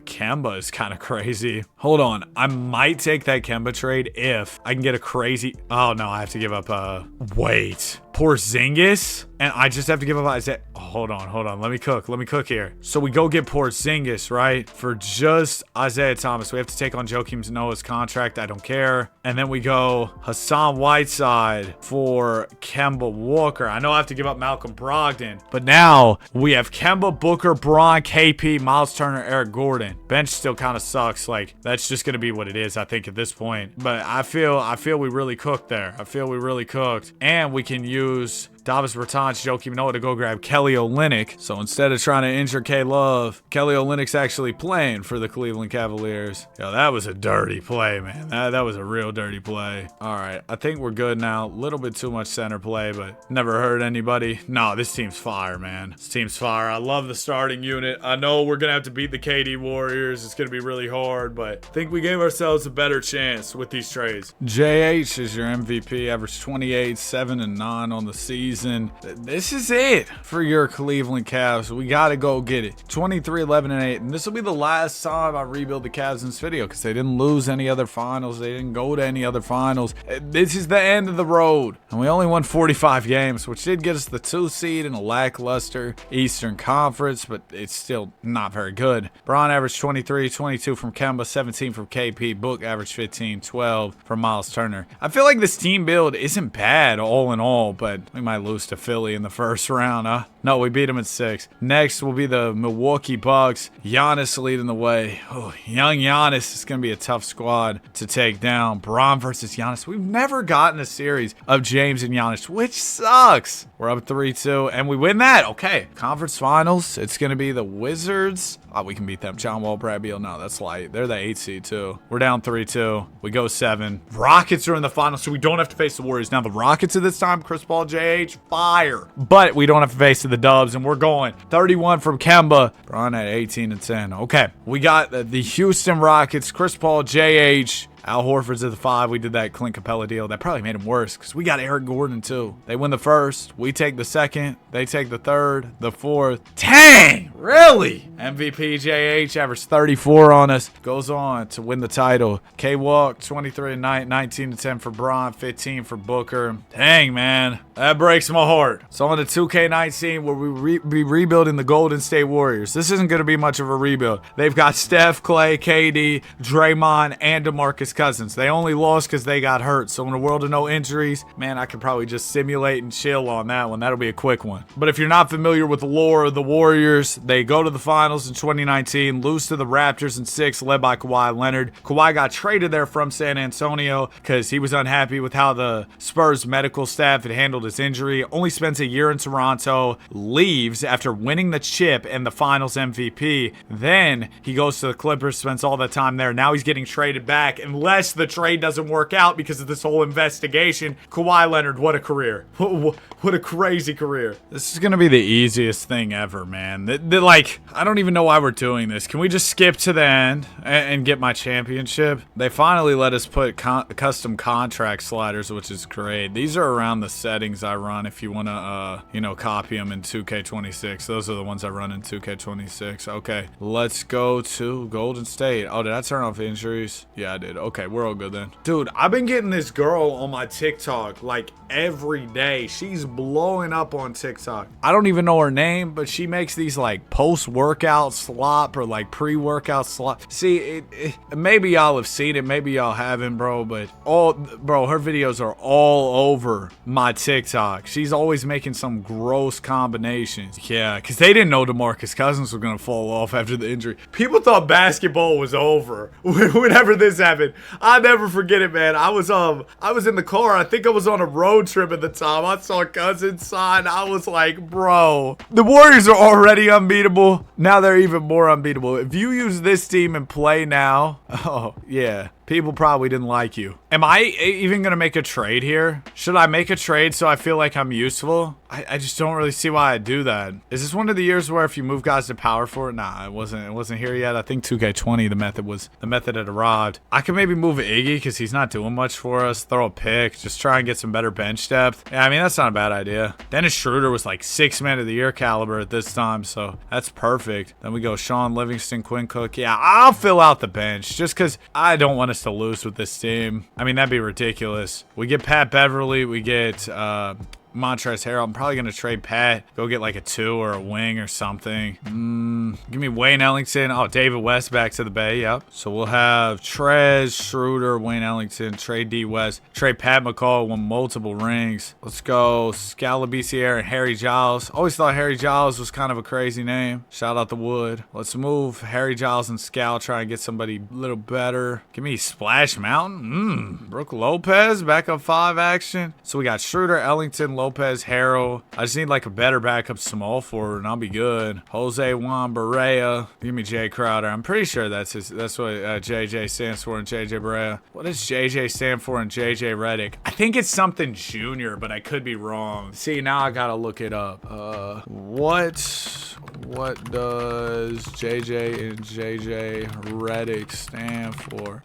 Kemba is kind of crazy. Hold on. I might take that Kemba trade if I can get a crazy. Oh no, I have to give up. Wait. Porzingis? And I just have to give up Isaiah. Oh, hold on. Let me cook here. So we go get Porzingis, right? For just Isaiah Thomas. We have to take on Joakim Noah's contract. I don't care. And then we go Hassan Whiteside for Kemba Walker. I know I have to give up Malcolm Brogdon. But now we have Kemba, Booker, Bron, KP, Miles Turner, Eric Gordon. Bench still kind of sucks. Like, that's just going to be what it is, I think, at this point. But I feel we really cooked there. I feel we really cooked. And we can use Davis Bertans, Joakim Noah to go grab Kelly Olynyk. So instead of trying to injure K-Love, Kelly Olynyk's actually playing for the Cleveland Cavaliers. Yo, that was a dirty play, man. That was a real dirty play. All right, I think we're good now. A little bit too much center play, but never hurt anybody. No, this team's fire, man. This team's fire. I love the starting unit. I know we're going to have to beat the KD Warriors. It's going to be really hard, but I think we gave ourselves a better chance with these trades. JH is your MVP. Averaged 28, 7, and 9 on the season. This is it for your Cleveland Cavs. We got to go get it. 23, 11, and 8. And this will be the last time I rebuild the Cavs in this video because they didn't lose any other finals. They didn't go to any other finals. This is the end of the road. And we only won 45 games, which did get us the 2 seed in a lackluster Eastern Conference, but it's still not very good. Bron averaged 23, 22 from Kemba, 17 from KP. Book averaged 15, 12 from Miles Turner. I feel like this team build isn't bad all in all, but we might lose to Philly in the first round, huh? No, we beat them in 6. Next will be the Milwaukee Bucks. Giannis leading the way. Oh, young Giannis is going to be a tough squad to take down. Bron versus Giannis. We've never gotten a series of James and Giannis, which sucks. We're up 3-2, and we win that. Okay, conference finals. It's going to be the Wizards. Oh, we can beat them. John Wall, Brad Beal. No, that's light. They're the 8 seed, too. We're down 3-2. We go 7. Rockets are in the finals, so we don't have to face the Warriors. Now, the Rockets at this time, Chris Paul, JH, fire. But we don't have to face the Dubs, and we're going 31 from Kemba. Bron at 18 and 10. Okay, we got the Houston Rockets, Chris Paul, JH, Al Horford's at the 5. We did that Clint Capella deal. That probably made him worse because we got Eric Gordon too. They win the first. We take the second. They take the third, the fourth. Dang! Really? MVP JH averaged 34 on us. Goes on to win the title. K-Walk, 23 and 9, 19 and 10 for Bron, 15 for Booker. Dang, man. That breaks my heart. So on the 2K19 where we be rebuilding the Golden State Warriors. This isn't going to be much of a rebuild. They've got Steph, Clay, KD, Draymond, and DeMarcus Cousins. They only lost because they got hurt. So in a world of no injuries, man, I could probably just simulate and chill on that one. That'll be a quick one. But if you're not familiar with the lore of the Warriors, they go to the finals in 2019, lose to the Raptors in 6, led by Kawhi Leonard. Kawhi got traded there from San Antonio because he was unhappy with how the Spurs medical staff had handled his injury. Only spends a year in Toronto, leaves after winning the chip and the finals MVP. Then he goes to the Clippers, spends all that time there. Now he's getting traded back unless the trade doesn't work out because of this whole investigation. Kawhi Leonard, what a career. What a crazy career. This is going to be the easiest thing ever, man. Like, I don't even know why we're doing this. Can we just skip to the end and get my championship? They finally let us put custom contract sliders, which is great. These are around the settings I run if you want to, copy them in 2K26. Those are the ones I run in 2K26. Okay, let's go to Golden State. Oh, did I turn off injuries? Yeah, I did. Okay, we're all good then. Dude, I've been getting this girl on my TikTok like every day. She's blowing up on TikTok. I don't even know her name, but she makes these like post-workout slop or like pre-workout slop. See, maybe y'all have seen it, maybe y'all haven't, bro, but her videos are all over my TikTok. She's always making some gross combinations. Yeah, because they didn't know DeMarcus Cousins was gonna fall off after the injury. People thought basketball was over whenever this happened. I'll never forget it, man. I was in the car. I think I was on a road trip at the time. I saw Cousins sign. I was like, bro, the Warriors are already unbeatable. Now they're even more unbeatable. If you use this team and play now, oh yeah, people probably didn't like you. Am I even going to make a trade here? Should I make a trade so I feel like I'm useful? I just don't really see why I do that. Is this one of the years where if you move guys to power forward? Nah, it wasn't here yet. I think 2K20, the method had arrived. I could maybe move Iggy because he's not doing much for us. Throw a pick, just try and get some better bench depth. Yeah, I mean, that's not a bad idea. Dennis Schroeder was like 6th man of the year caliber at this time, so that's perfect. Then we go Sean Livingston, Quinn Cook. Yeah, I'll fill out the bench just because I don't want us to lose with this team. I mean, that'd be ridiculous. We get Pat Beverly. We get Montrezl Harrell. I'm probably going to trade Pat. Go get like a 2 or a wing or something. Give me Wayne Ellington. Oh, David West back to the Bay. Yep. So we'll have Trez, Schroeder, Wayne Ellington, trade D West, trade Pat McCall, won multiple rings. Let's go Scalabiciere and Harry Giles. Always thought Harry Giles was kind of a crazy name. Shout out the Wood. Let's move Harry Giles and Scal. Try and get somebody a little better. Give me Splash Mountain. Brooke Lopez, backup 5 action. So we got Schroeder, Ellington, Lopez, Harrell. I just need like a better backup small forward and I'll be good. Jose Juan Barea. Give me Jay Crowder. I'm pretty sure that's what JJ stands for in JJ Barea. What does JJ stand for in JJ Redick? I think it's something junior, but I could be wrong. See, now I gotta look it up. What does JJ and JJ Redick stand for?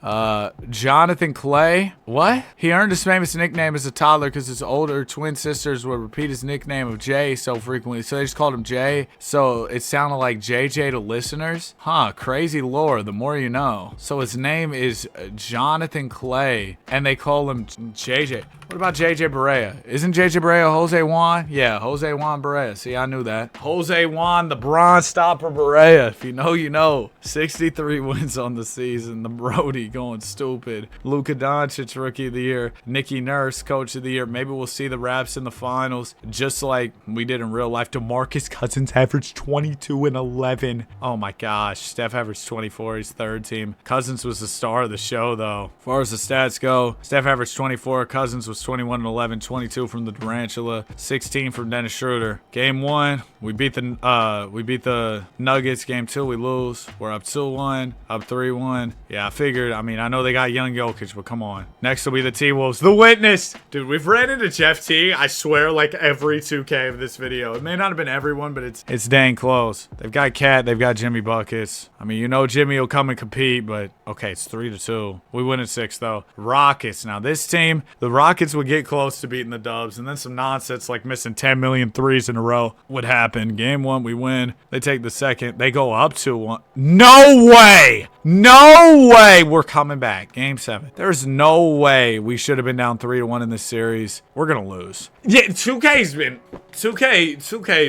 Jonathan Clay. What? He earned his famous nickname as a toddler because his older twin sisters would repeat his nickname of Jay so frequently, so they just called him Jay. So it sounded like JJ to listeners. Huh, crazy lore, the more you know. So his name is Jonathan Clay, and they call him JJ. What about JJ Barea? Isn't JJ Barea Jose Juan? Yeah, Jose Juan Barea. See, I knew that. Jose Juan, the Bron Stopper Barea. If you know, you know. 63 wins on the season. The Brody going stupid. Luka Doncic, Rookie of the Year. Nicky Nurse, Coach of the Year. Maybe we'll see the Raps in the finals, just like we did in real life. DeMarcus Cousins averaged 22 and 11. Oh my gosh. Steph averaged 24. He's third team. Cousins was the star of the show, though. As far as the stats go, Steph averaged 24. Cousins was 21 and 11, 22 from the Durantula, 16 from Dennis Schroeder. Game 1, we beat the Nuggets. Game 2, we lose. We're up 2-1, up 3-1. Yeah, I figured. I mean, I know they got young Jokic, but come on. Next will be the T-Wolves. The Witness. Dude, we've ran into Jeff T, I swear, like every 2K of this video. It may not have been everyone, but it's dang close. They've got Cat. They've got Jimmy Buckets. I mean, you know Jimmy will come and compete, but okay, it's 3-2. We win at 6, though. Rockets. Now, this team, the Rockets would get close to beating the Dubs, and then some nonsense like missing 10 million threes in a row would happen. Game 1, we win. They take the second. They go up 2-1. No way! No way we're coming back. Game 7. There's no way we should have been down 3-1 in this series. We're going to lose. Yeah, 2K's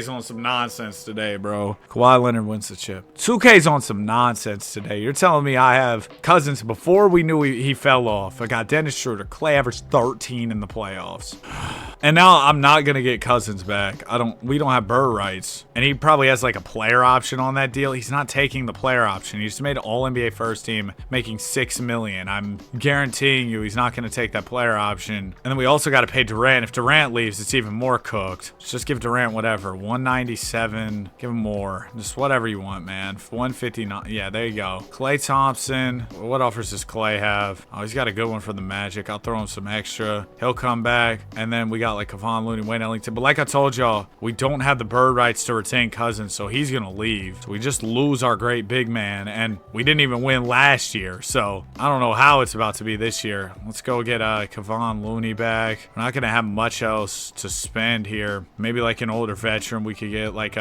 on some nonsense today, bro. Kawhi Leonard wins the chip. 2K's on some nonsense today. You're telling me I have Cousins before we knew he fell off. I got Dennis Schroeder. Clay averaged 13 in the playoffs. And now I'm not going to get Cousins back. We don't have bird rights. And he probably has like a player option on that deal. He's not taking the player option. He just made All-NBA first team making $6 million. I'm guaranteeing you he's not going to take that player option. And then we also got to pay Durant. If Durant leaves, it's even more cooked. Just give Durant whatever. 197. Give him more. Just whatever you want, man. 159. Yeah, there you go. Klay Thompson. What offers does Klay have? Oh, he's got a good one for the Magic. I'll throw him some extra. He'll come back. And then we got like Kevon Looney, Wayne Ellington. But like I told y'all, we don't have the bird rights to retain Cousins, so he's going to leave. So we just lose our great big man. And we didn't even win last year. So I don't know how it's about to be this year. Let's go get Kevon Looney back. We're not going to have much else to spend here. Maybe like an older veteran we could get, like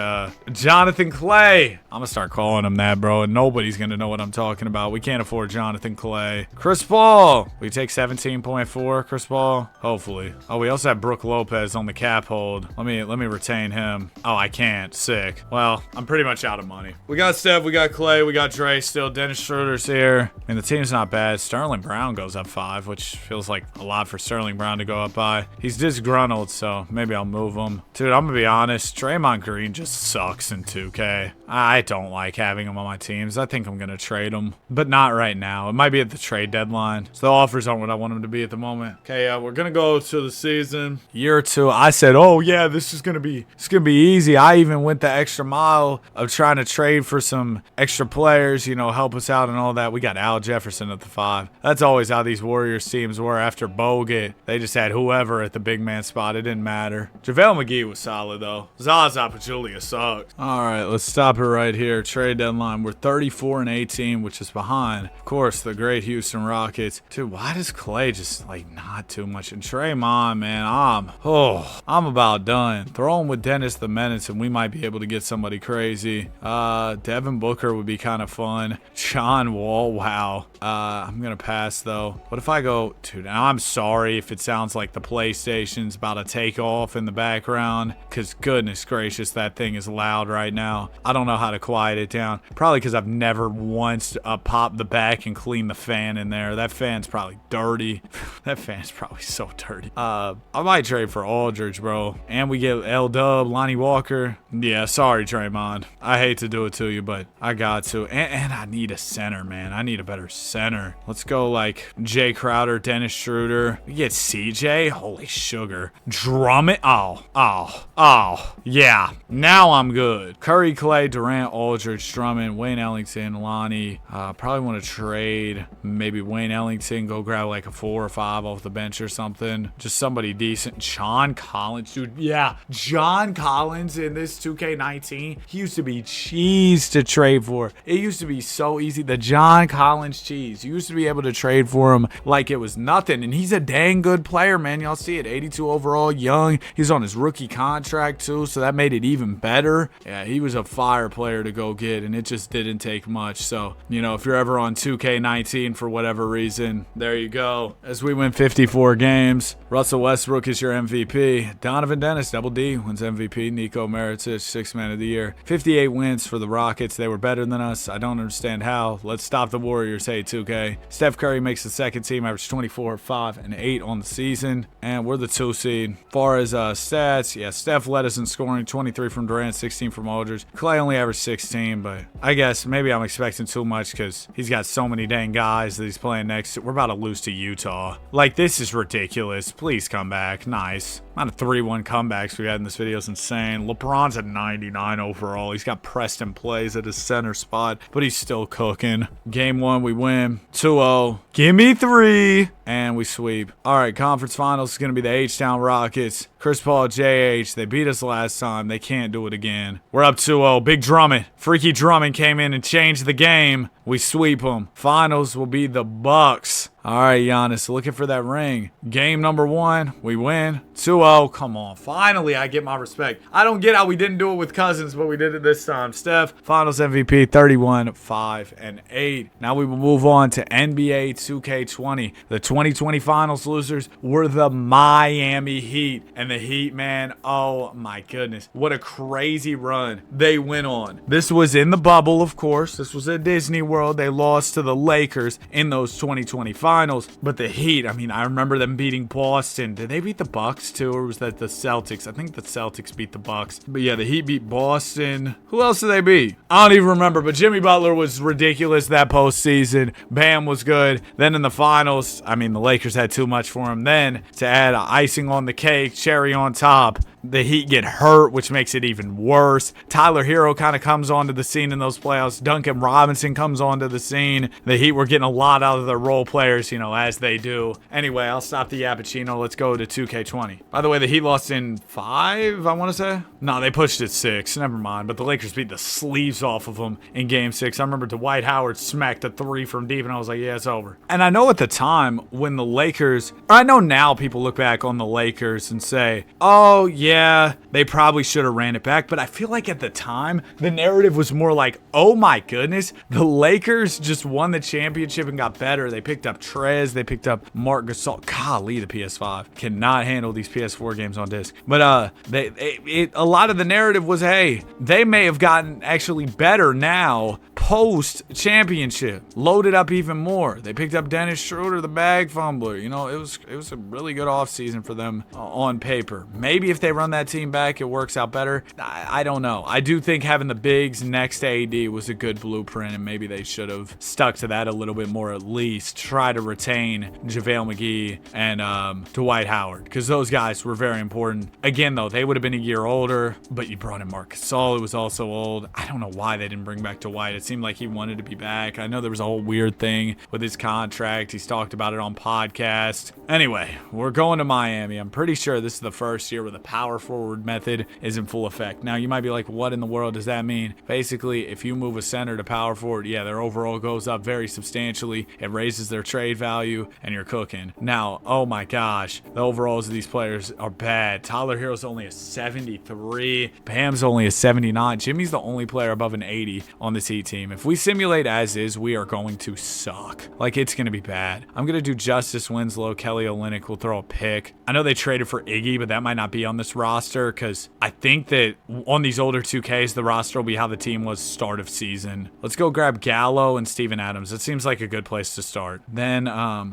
Jonathan Clay. I'm going to start calling him that, bro, and nobody's going to know what I'm talking about. We can't afford Jonathan Clay. Chris Paul. We take 17.4, Chris Paul. Hopefully. Oh, we also have Brooke Lopez on the cap hold. Let me retain him. Oh, I can't. Sick. Well, I'm pretty much out of money. We got Steph, we got Clay, we got Dre still. Dennis Schroeder's here. I mean, the team's not bad. Sterling Brown goes up 5, which feels like a lot for Sterling Brown to go up by. He's disgruntled, so maybe I'll move him. Dude, I'm gonna be honest. Draymond Green just sucks in 2K. I don't like having him on my teams. I think I'm gonna trade him, but not right now. It might be at the trade deadline. So the offers aren't what I want him to be at the moment. Okay, we're gonna go to the season. Year 2, I said, oh yeah, this is gonna be easy. I even went the extra mile of trying to trade for some extra players, you know, help us out and all that. We got Al Jefferson at the 5. That's always how these Warriors teams were after Bogut. They just had whoever at the big man spot. It didn't matter. JaVale McGee was solid, though. Zaza Pachulia sucked. All right, let's stop it right here. Trade deadline. We're 34-18, which is behind, of course, the great Houston Rockets. Dude, why does Clay just, like, not too much? And Draymond, man, I'm about done. Throw him with Dennis the Menace, and we might be able to get somebody crazy. Devin Booker would be kind of fun. John Wall, wow. I'm going to pass, though. What if I go, dude, I'm sorry if it sounds like the PlayStation's about take off in the background because goodness gracious, that thing is loud right now. I don't know how to quiet it down. Probably because I've never once popped the back and cleaned the fan in there. That fan's probably dirty. That fan's probably so dirty. I might trade for Aldridge, bro. And we get L-Dub, Lonnie Walker. Yeah, sorry, Draymond. I hate to do it to you, but I got to. And I need a center, man. I need a better center. Let's go like Jay Crowder, Dennis Schroeder. We get CJ. Holy sugar. Drummond. Oh. Yeah. Now I'm good. Curry, Clay, Durant, Aldridge, Drummond, Wayne Ellington, Lonnie. Probably want to trade maybe Wayne Ellington. Go grab like a 4 or 5 off the bench or something. Just somebody decent. John Collins, dude. Yeah. John Collins in this 2K19. He used to be cheese to trade for. It used to be so easy. The John Collins cheese. You used to be able to trade for him like it was nothing. And he's a dang good player, man. Y'all see it. 82 overall, young. He's on his rookie contract too, so that made it even better. Yeah, he was a fire player to go get, and it just didn't take much. So, you know, if you're ever on 2K19 for whatever reason, there you go. As we win 54 games, Russell Westbrook is your MVP. Donovan Dennis, Double D, wins MVP. Nico Mirotic, 6th man of the year. 58 wins for the Rockets. They were better than us. I don't understand how. Let's stop the Warriors. Hey, 2K. Steph Curry makes the second team, average 24, 5, and 8 on the season. And we're the 2 seed. Far as stats, yeah, Steph led us in scoring, 23 from Durant, 16 from Aldridge. Clay only averaged 16, but I guess maybe I'm expecting too much because he's got so many dang guys that he's playing next to. We're about to lose to Utah. Like, this is ridiculous. Please come back. Nice. Amount of 3-1 comebacks we had in this video is insane. LeBron's at 99 overall. He's got Preston plays at his center spot, but he's still cooking. Game 1, we win 2-0. Give me 3. And we sweep. All right, conference finals is going to be the H-Town Rockets. Chris Paul, JH, they beat us last time. They can't do it again. We're up 2-0. Big Drummond. Freaky Drummond came in and changed the game. We sweep them. Finals will be the Bucks. All right, Giannis, looking for that ring. Game number 1, we win 2-0. Come on. Finally, I get my respect. I don't get how we didn't do it with Cousins, but we did it this time. Steph, Finals MVP, 31, 5, and 8. Now we will move on to NBA 2K20. The 2020 Finals losers were the Miami Heat. And the Heat, man, oh my goodness. What a crazy run they went on. This was in the bubble, of course. This was at Disney World. They lost to the Lakers in those 2020 Finals. But the Heat, I mean, I remember them beating Boston. Did they beat the Bucks too, or was that the Celtics? I think the Celtics beat the Bucks. But yeah, the Heat beat Boston. Who else did they beat? I don't even remember, but Jimmy Butler was ridiculous that postseason. Bam was good. Then in the finals, I mean, the Lakers had too much for him. Then to add icing on the cake, cherry on top, the Heat get hurt, which makes it even worse. Tyler Hero kind of comes onto the scene in those playoffs. Duncan Robinson comes onto the scene. The Heat were getting a lot out of their role players, you know, as they do. Anyway, I'll stop the Yappuccino. Let's go to 2K20. By the way, the Heat lost in 5, I want to say. No, they pushed it 6. Never mind. But the Lakers beat the sleeves off of them in Game 6. I remember Dwight Howard smacked a 3 from deep, and I was like, yeah, it's over. And I know at the time when the Lakers, or I know now people look back on the Lakers and say, oh, yeah, they probably should have ran it back. But I feel like at the time, the narrative was more like, oh my goodness, the Lakers just won the championship and got better. They picked up Trez. They picked up Marc Gasol. Golly, the PS5 cannot handle these PS4 games on disc. But a lot of the narrative was, hey, they may have gotten actually better now post championship, loaded up even more. They picked up Dennis Schroeder, the bag fumbler. You know, it was a really good offseason for them on paper. Maybe if they run that team back, it works out better. I don't know. I do think having the bigs next to AD was a good blueprint, and maybe they should have stuck to that a little bit more, at least try to retain JaVale McGee and Dwight Howard, because those guys were very important. Again, though, they would have been a year older, but you brought in Marc Gasol, who was also old. I don't know why they didn't bring back Dwight. It seemed like he wanted to be back. I know there was a whole weird thing with his contract. He's talked about it on podcasts. Anyway, we're going to Miami. I'm pretty sure this is the first year where the power forward method is in full effect. Now, you might be like, what in the world does that mean? Basically, if you move a center to power forward, yeah, their overall goes up very substantially. It raises their trade value, and you're cooking. Now, oh my gosh, the overalls of these players are bad. Tyler Hero's only a 73. Bam's only a 79. Jimmy's the only player above an 80 on this Heat team. team. If we simulate as is, we are going to suck. Like, it's going to be bad. I'm going to do Justice Winslow, Kelly Olynyk. We'll throw a pick. I know they traded for Iggy, but that might not be on this roster because I think that on these older 2Ks, the roster will be how the team was start of season. Let's go grab Gallo and Steven Adams. It seems like a good place to start. Then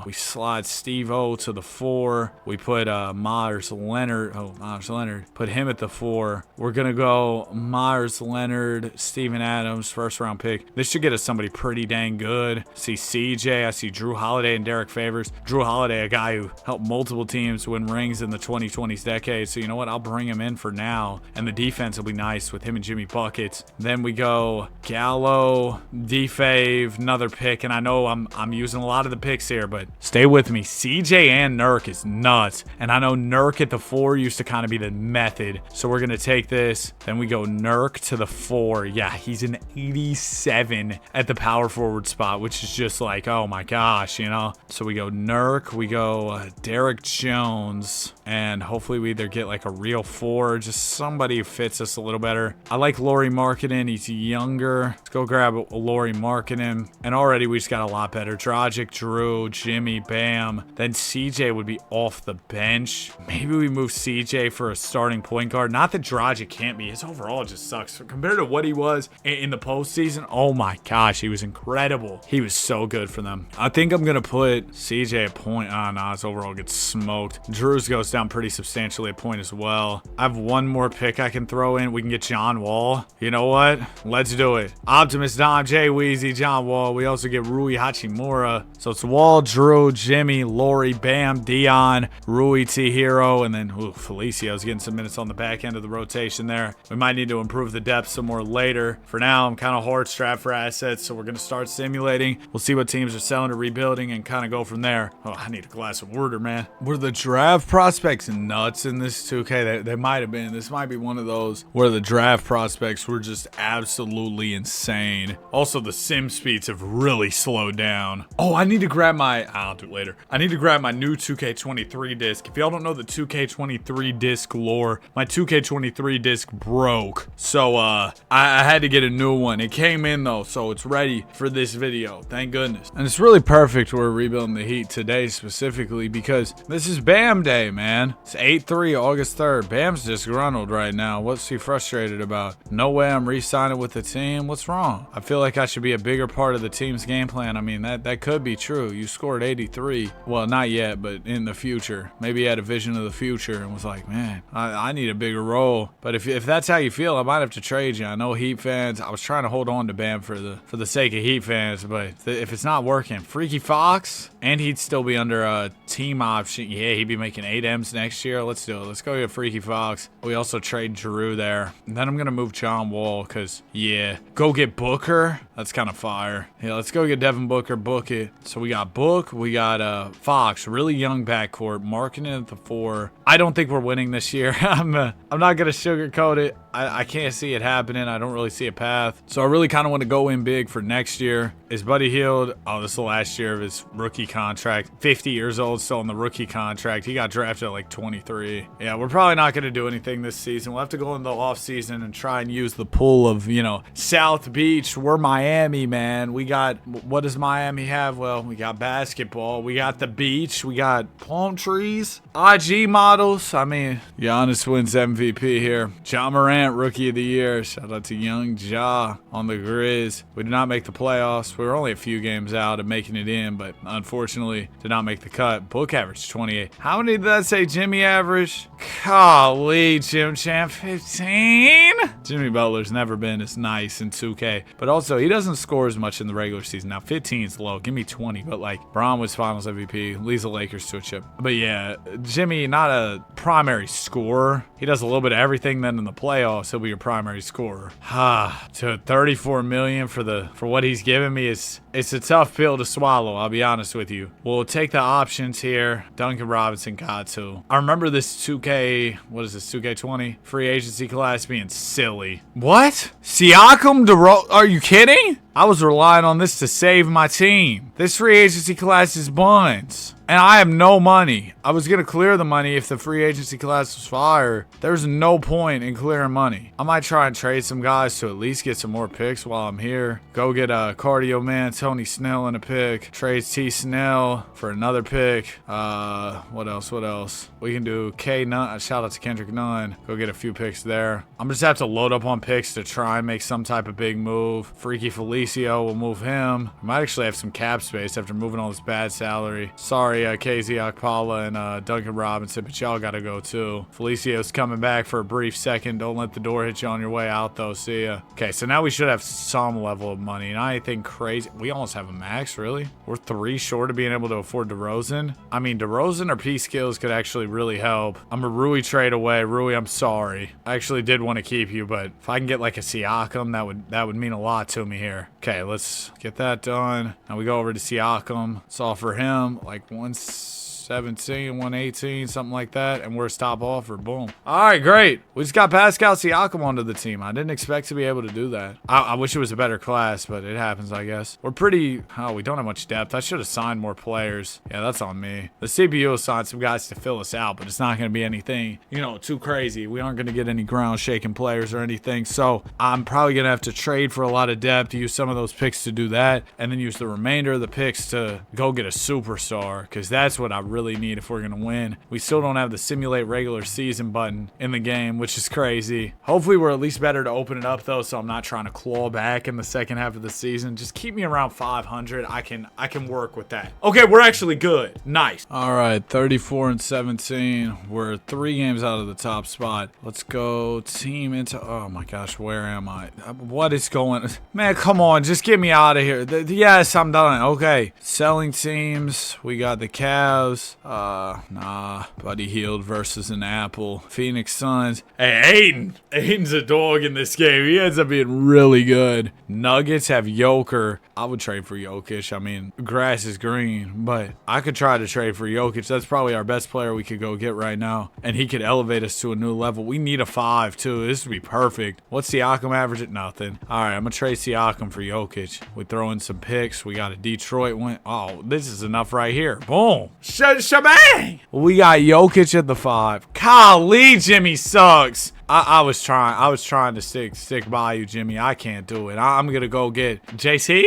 we slide Steve-O to the 4. We put Myers Leonard. Oh, Myers Leonard. Put him at the 4. We're going to go Myers Leonard, Steven Adams, first round pick. This should get us somebody pretty dang good. See CJ. I see Drew Holiday and Derek Favors. Drew Holiday, a guy who helped multiple teams win rings in the 2020s decade. So you know what? I'll bring him in for now. And the defense will be nice with him and Jimmy Buckets. Then we go Gallo, D-Fave, another pick. And I know I'm using a lot of the picks here, but stay with me. CJ and Nurk is nuts. And I know Nurk at the 4 used to kind of be the method. So we're going to take this. Then we go Nurk to the 4. Yeah, he's an 87 at the power forward spot, which is just like, oh my gosh, you know? So we go Nurk, we go Derek Jones, and hopefully we either get like a real 4, just somebody who fits us a little better. I like Lauri Markkanen. He's younger. Let's go grab Lauri Markkanen. And already we just got a lot better. Dragic, Drew, Jimmy, Bam. Then CJ would be off the bench. Maybe we move CJ for a starting point guard. Not that Dragic can't be. His overall just sucks. Compared to what he was in the postseason, oh my gosh, he was incredible. He was so good for them. I think I'm going to put CJ at point. Nah, his overall gets smoked. Drew's goes down pretty substantially at point as well. I have one more pick I can throw in. We can get John Wall. You know what? Let's do it. Optimus, Dom, Jay Weezy, John Wall. We also get Rui Hachimura. So it's Wall, Drew, Jimmy, Lauri, Bam, Dion, Rui T. Hero, and then Felicia's getting some minutes on the back end of the rotation there. We might need to improve the depth some more later. For now, I'm kind of hard strapped for assets, so we're going to start simulating. We'll see what teams are selling or rebuilding and kind of go from there. Oh, I need a glass of water, man. Were the draft prospects nuts in this 2K? They might have been. This might be one of those where the draft prospects were just absolutely insane. Also, the sim speeds have really slowed down. Oh, I need to grab my... I'll do it later. I need to grab my new 2K23 disc. If y'all don't know the 2K23 disc lore, my 2K23 disc broke. So, I had to get a new one. It came in, though, so it's ready for this video. Thank goodness. And it's really perfect we're rebuilding the Heat today specifically because this is Bam Day, man. It's 8/3, August 3rd. Bam's disgruntled right now. What's he frustrated about? No way I'm re-signing with the team. What's wrong? I feel like I should be a bigger part of the team's game plan. I mean, that could be true. You scored 83. Well, not yet, but in the future. Maybe he had a vision of the future and was like, man, I need a bigger role. But if that's how you feel, I might have to trade you. I know Heat fans. I was trying to hold on to Bam for the sake of Heat fans, but if it's not working, Freaky Fox, and he'd still be under a team option. Yeah, he'd be making 8 M's next year. Let's do it. Let's go get Freaky Fox. We also trade Drew there. And then I'm going to move John Wall because, yeah, go get Booker. That's kind of fire. Yeah, let's go get Devin Booker. Book it. So we got Book. We got Fox. Really young backcourt. Markkanen at the 4. I don't think we're winning this year. I'm not going to sugarcoat it. I can't see it happening. I don't really see a path. So I really kind of want to go in big for next year. Is Buddy Hield? Oh, this is the last year of his rookie contract. 50 years old, still on the rookie contract. He got drafted at like 23. Yeah, we're probably not going to do anything this season. We'll have to go in the offseason and try and use the pool of, you know, South Beach. We're Miami, man. We got, what does Miami have? Well, we got basketball. We got the beach. We got palm trees. IG models. I mean, Giannis wins MVP here. Ja Morant, Rookie of the Year. Shout out to Young Ja on the Grizz. We did not make the playoffs. We were only a few games out of making it in, but unfortunately did not make the cut. Book average 28. How many did that say Jimmy average? Golly, Jim Champ 15. Jimmy Butler's never been as nice in 2K, but also he doesn't score as much in the regular season. Now 15 is low. Give me 20, but like Bron was Finals MVP, leads the Lakers to a chip. But yeah, Jimmy, not a primary scorer. He does a little bit of everything. Then in the playoffs, he'll be your primary scorer. To 34 million for what he's giving me it's a tough pill to swallow. I'll be honest with you. We'll take the options here. Duncan Robinson got to. I remember this 2K. What is this? 2K20 free agency class being silly. What? Siakam? Are you kidding? I was relying on this to save my team. This free agency class is buns. And I have no money. I was going to clear the money if the free agency class was fire. There's no point in clearing money. I might try and trade some guys to at least get some more picks while I'm here. Go get a cardio man, Tony Snell in a pick. Trade T. Snell for another pick. What else? We can do K. Nunn. Shout out to Kendrick Nunn. Go get a few picks there. I'm just have to load up on picks to try and make some type of big move. Freaky Felicio, we'll move him. I might actually have some cap space after moving all this bad salary. Sorry, KZ Akpala and Duncan Robinson, but y'all gotta go too. Felicio's coming back for a brief second. Don't let the door hit you on your way out though. See ya. Okay, so now we should have some level of money. Not anything crazy. We almost have a max, really? We're 3 short of being able to afford DeRozan. I mean, DeRozan or P Skills could actually really help. I'm a Rui trade away. Rui, I'm sorry. I actually did want to keep you, but if I can get like a Siakam, that would mean a lot to me here. Okay, let's get that done. Now we go over to Siakam. Let's offer him like 117, 118, something like that, and we're a stop offer. Boom. All right, great. We just got Pascal Siakam onto the team. I didn't expect to be able to do that. I wish it was a better class, but it happens, I guess. We're pretty... Oh, we don't have much depth. I should have signed more players. Yeah, that's on me. The CPU assigned some guys to fill us out, but it's not going to be anything, too crazy. We aren't going to get any ground-shaking players or anything, so I'm probably going to have to trade for a lot of depth, use some of those picks to do that, and then use the remainder of the picks to go get a superstar, because that's what I really need if we're going to win. We still don't have the simulate regular season button in the game, which is crazy. Hopefully we're at least better to open it up though, so I'm not trying to claw back in the second half of the season. Just keep me around 500. I can work with that. Okay, we're actually good. Nice. All right, 34-17. We're 3 games out of the top spot. Let's go team into... Oh my gosh, where am I? What is going... Man, come on, just get me out of here. Yes, I'm done. Okay, selling teams. We got the Cavs. Nah. Buddy Hield versus an Apple. Phoenix Suns. Hey, Aiden. Aiden's a dog in this game. He ends up being really good. Nuggets have Joker. I would trade for Jokic. I mean, grass is green, but I could try to trade for Jokic. That's probably our best player we could go get right now, and he could elevate us to a new level. We need a 5, too. This would be perfect. What's Siakam average at? Nothing. All right, I'm going to trade Siakam for Jokic. We throw in some picks. We got a Detroit one. Oh, this is enough right here. Boom. Shabang. We got Jokic at the 5. Golly, Jimmy sucks. I was trying to stick by you, Jimmy. I can't do it. I'm gonna go get JT,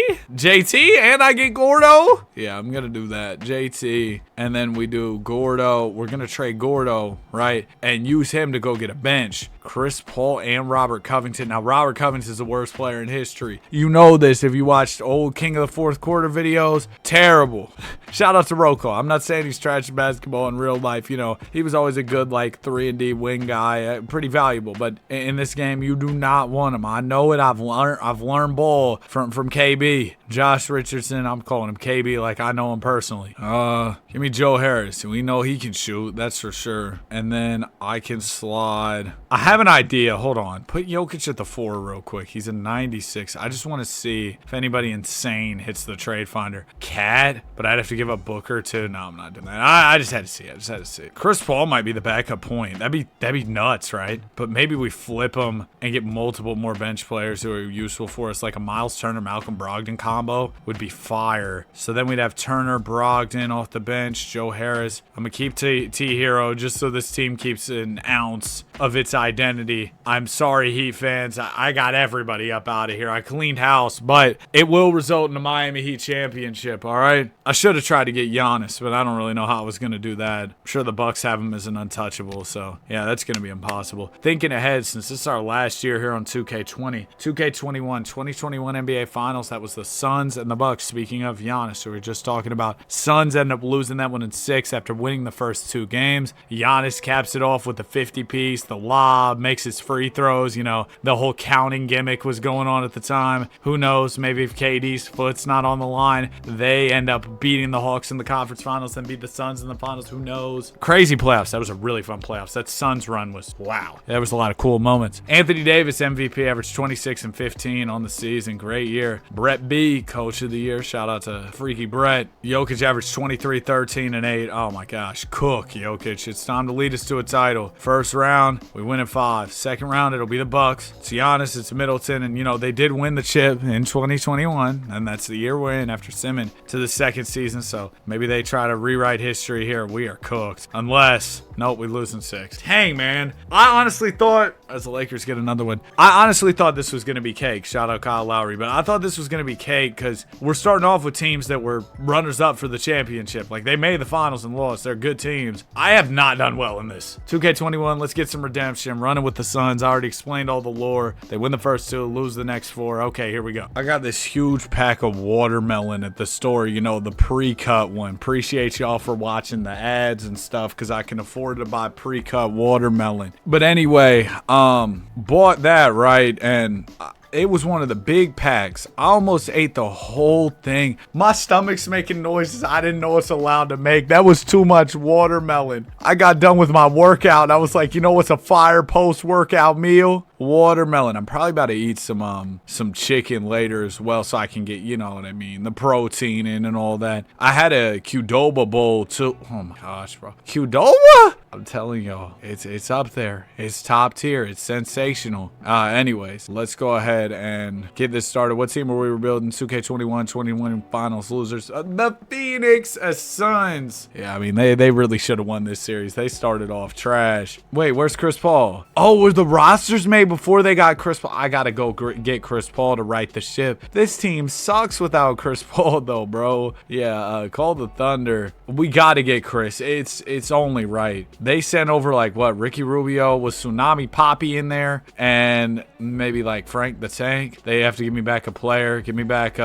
and I get Gordo. Yeah, I'm gonna do that. JT, and then we do Gordo. We're gonna trade Gordo, right, and use him to go get a bench. Chris Paul and Robert Covington. Now, Robert Covington is the worst player in history. You know this if you watched old King of the Fourth Quarter videos. Terrible. Shout out to Rocco. I'm not saying he's trash at basketball in real life. He was always a good 3-and-D wing guy, pretty valuable. But in this game, you do not want him. I know it. I've learned ball from KB. Josh Richardson. I'm calling him KB like I know him personally. Give me Joe Harris. We know he can shoot. That's for sure. And then I can slide. I have an idea. Hold on. Put Jokic at the 4 real quick. He's a 96. I just want to see if anybody insane hits the trade finder. Cat, but I'd have to give up Booker too. No, I'm not doing that. I just had to see it. Chris Paul might be the backup point. That'd be nuts, right? But maybe we flip him and get multiple more bench players who are useful for us, like a Miles Turner, Malcolm Brogdon combo would be fire. So then we'd have Turner, Brogdon off the bench, Joe Harris. I'm gonna keep T Hero just so this team keeps an ounce of its identity. I'm sorry, Heat fans. I got everybody up out of here. I cleaned house, but it will result in a Miami Heat championship, all right? I should have tried to get Giannis, but I don't really know how I was going to do that. I'm sure the Bucks have him as an untouchable, so yeah, that's going to be impossible. Thinking ahead, since this is our last year here on 2K20, 2K21, 2021 NBA Finals, that was the Suns and the Bucks. Speaking of Giannis, who we were just talking about, Suns ended up losing that one in 6 after winning the first 2 games. Giannis caps it off with the 50-piece, the lob, makes his free throws. The whole counting gimmick was going on at the time. Who knows? Maybe if KD's foot's not on the line, they end up beating the Hawks in the conference finals, then beat the Suns in the finals. Who knows? Crazy playoffs. That was a really fun playoffs. That Suns run was wow. There was a lot of cool moments. Anthony Davis, MVP, averaged 26 and 15 on the season. Great year. Brett B, Coach of the Year. Shout out to Freaky Brett. Jokic averaged 23, 13, and 8. Oh my gosh. Cook Jokic. It's time to lead us to a title. First round. round, we win in 5. Second round, it'll be the Bucks. It's Giannis, it's Middleton, and, you know, they did win the chip in 2021, and that's the year we're in after Simmons to the second season, so maybe they try to rewrite history here. We are cooked. Unless, nope, we lose in 6. Dang, man. I honestly thought, as the Lakers get another one, I honestly thought this was going to be cake. Shout out Kyle Lowry, but I thought this was going to be cake because we're starting off with teams that were runners-up for the championship. Like, they made the finals and lost. They're good teams. I have not done well in this. 2K21, let's get some redemption. Running with the Suns. I already explained all the lore. They win the first 2, lose the next 4. Okay, here we go. I got this huge pack of watermelon at the store, you know, the pre-cut one. Appreciate y'all for watching the ads and stuff because I can afford to buy pre-cut watermelon. But anyway, bought that, right? And it was one of the big packs. I almost ate the whole thing. My stomach's making noises I didn't know it's allowed to make. That was too much watermelon. I got done with my workout. I was like, you know what's a fire post-workout meal? Watermelon. I'm probably about to eat some chicken later as well so I can get, you know what I mean, the protein in and all that. I had a Qdoba bowl too. Oh my gosh, bro. Qdoba? I'm telling y'all, it's up there. It's top tier. It's sensational. Anyways, let's go ahead and get this started. What team were we building? 2K21, 21 finals losers. The Phoenix Suns. Yeah, I mean, they really should have won this series. They started off trash. Wait, where's Chris Paul? Oh, were the rosters made before they got Chris Paul? I gotta go get Chris Paul to right the ship. This team sucks without Chris Paul though, bro. Yeah, call the Thunder. We gotta get Chris. It's only right. They sent over like what, Ricky Rubio, was Tsunami Poppy in there, and maybe like Frank the Tank. They have to give me back a player. Give me back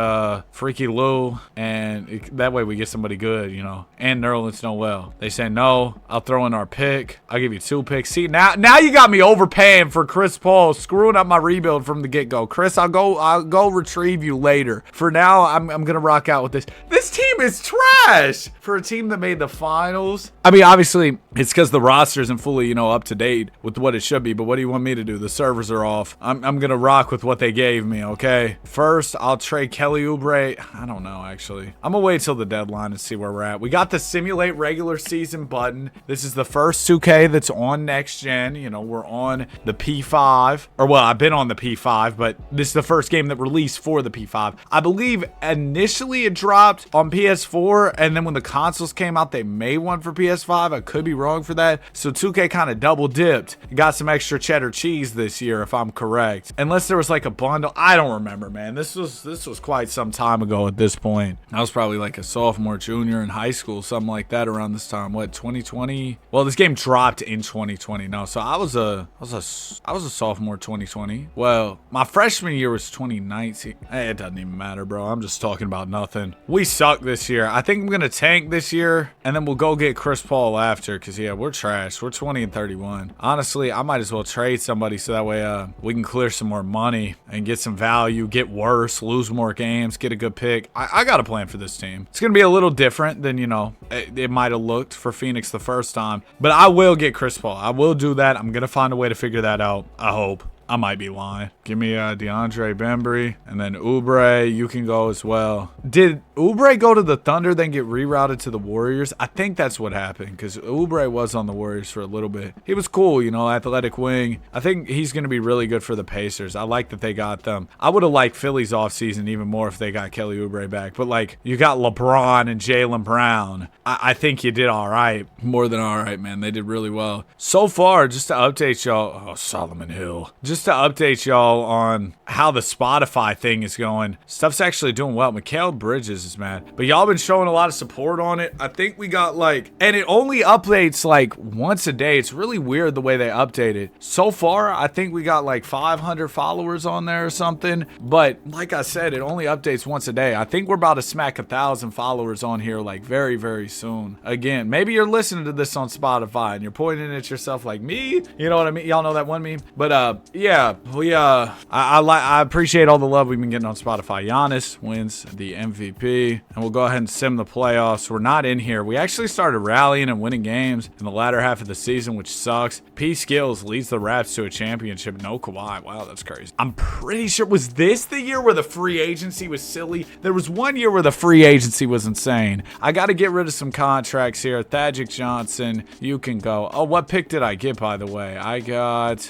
Freaky Lou, and that way we get somebody good, you know. And Nerlens Noel. They say no. I'll throw in our pick. I'll give you 2 picks. See, now you got me overpaying for Chris Paul, screwing up my rebuild from the get-go. Chris, I'll go retrieve you later. For now, I'm gonna rock out with this. This team is trash for a team that made the finals. I mean, obviously, it's because the roster isn't fully, you know, up to date with what it should be. But what do you want me to do? The servers are off. I'm gonna rock with what they gave me. Okay. First, I'll trade Kelly Oubre. I don't know, actually. I'm gonna wait till the deadline and see where we're at. We got the simulate regular season button. This is the first 2K that's on next gen. You know, we're on the P5, or well, I've been on the P5, but this is the first game that released for the P5. I believe initially it dropped on PS4, and then when the consoles came out, they made one for PS5. I could be wrong for that. So 2K kind of double dipped. Got some extra cheddar cheese this year, if I'm correct. Unless there was like a bundle. I don't remember, man. This was quite some time ago at this point. I was probably like a sophomore, junior in high school, something like that around this time. What, 2020? Well, this game dropped in 2020. No, so I was a sophomore 2020. Well, my freshman year was 2019. Hey, it doesn't even matter, bro. I'm just talking about nothing. We suck this year. I think I'm gonna tank this year, and then we'll go get Chris Paul after, because yeah, we're trash. We're 20-31. Honestly, I might as well trade somebody so that way we can clear some more money and get some value, get worse, lose more games, get a good pick. I got a plan for this team. It's gonna be a little different than, you know, it might have looked for Phoenix the first time, but I will get Chris Paul. I will do that. I'm gonna find a way to figure that out. I hope. I might be lying. Give me DeAndre Bembry, and then Oubre, you can go as well. Did Oubre go to the Thunder, then get rerouted to the Warriors? I think that's what happened, because Oubre was on the Warriors for a little bit. He was cool, you know, athletic wing. I think he's going to be really good for the Pacers. I like that they got them. I would have liked Philly's offseason even more if they got Kelly Oubre back. But, like, you got LeBron and Jaylen Brown. I think you did all right. More than all right, man. They did really well. So far, just to update y'all. Oh, Solomon Hill. Just to update y'all on how the Spotify thing is going. Stuff's actually doing well. Mikal Bridges is mad. But y'all been showing a lot of support on it. I think we got like, and it only updates like once a day. It's really weird the way they update it. So far, I think we got like 500 followers on there or something. But like I said, it only updates once a day. I think we're about to smack 1,000 followers on here like very, very soon. Again, maybe you're listening to this on Spotify and you're pointing at yourself like me. You know what I mean? Y'all know that one meme? But yeah, yeah, I appreciate all the love we've been getting on Spotify. Giannis wins the MVP, and we'll go ahead and sim the playoffs. We're not in here. We actually started rallying and winning games in the latter half of the season, which sucks. P Skills leads the Raps to a championship. No Kawhi. Wow, that's crazy. I'm pretty sure, was this the year where the free agency was silly? There was one year where the free agency was insane. I got to get rid of some contracts here. Thaddeus Johnson, you can go. Oh, what pick did I get, by the way? I got,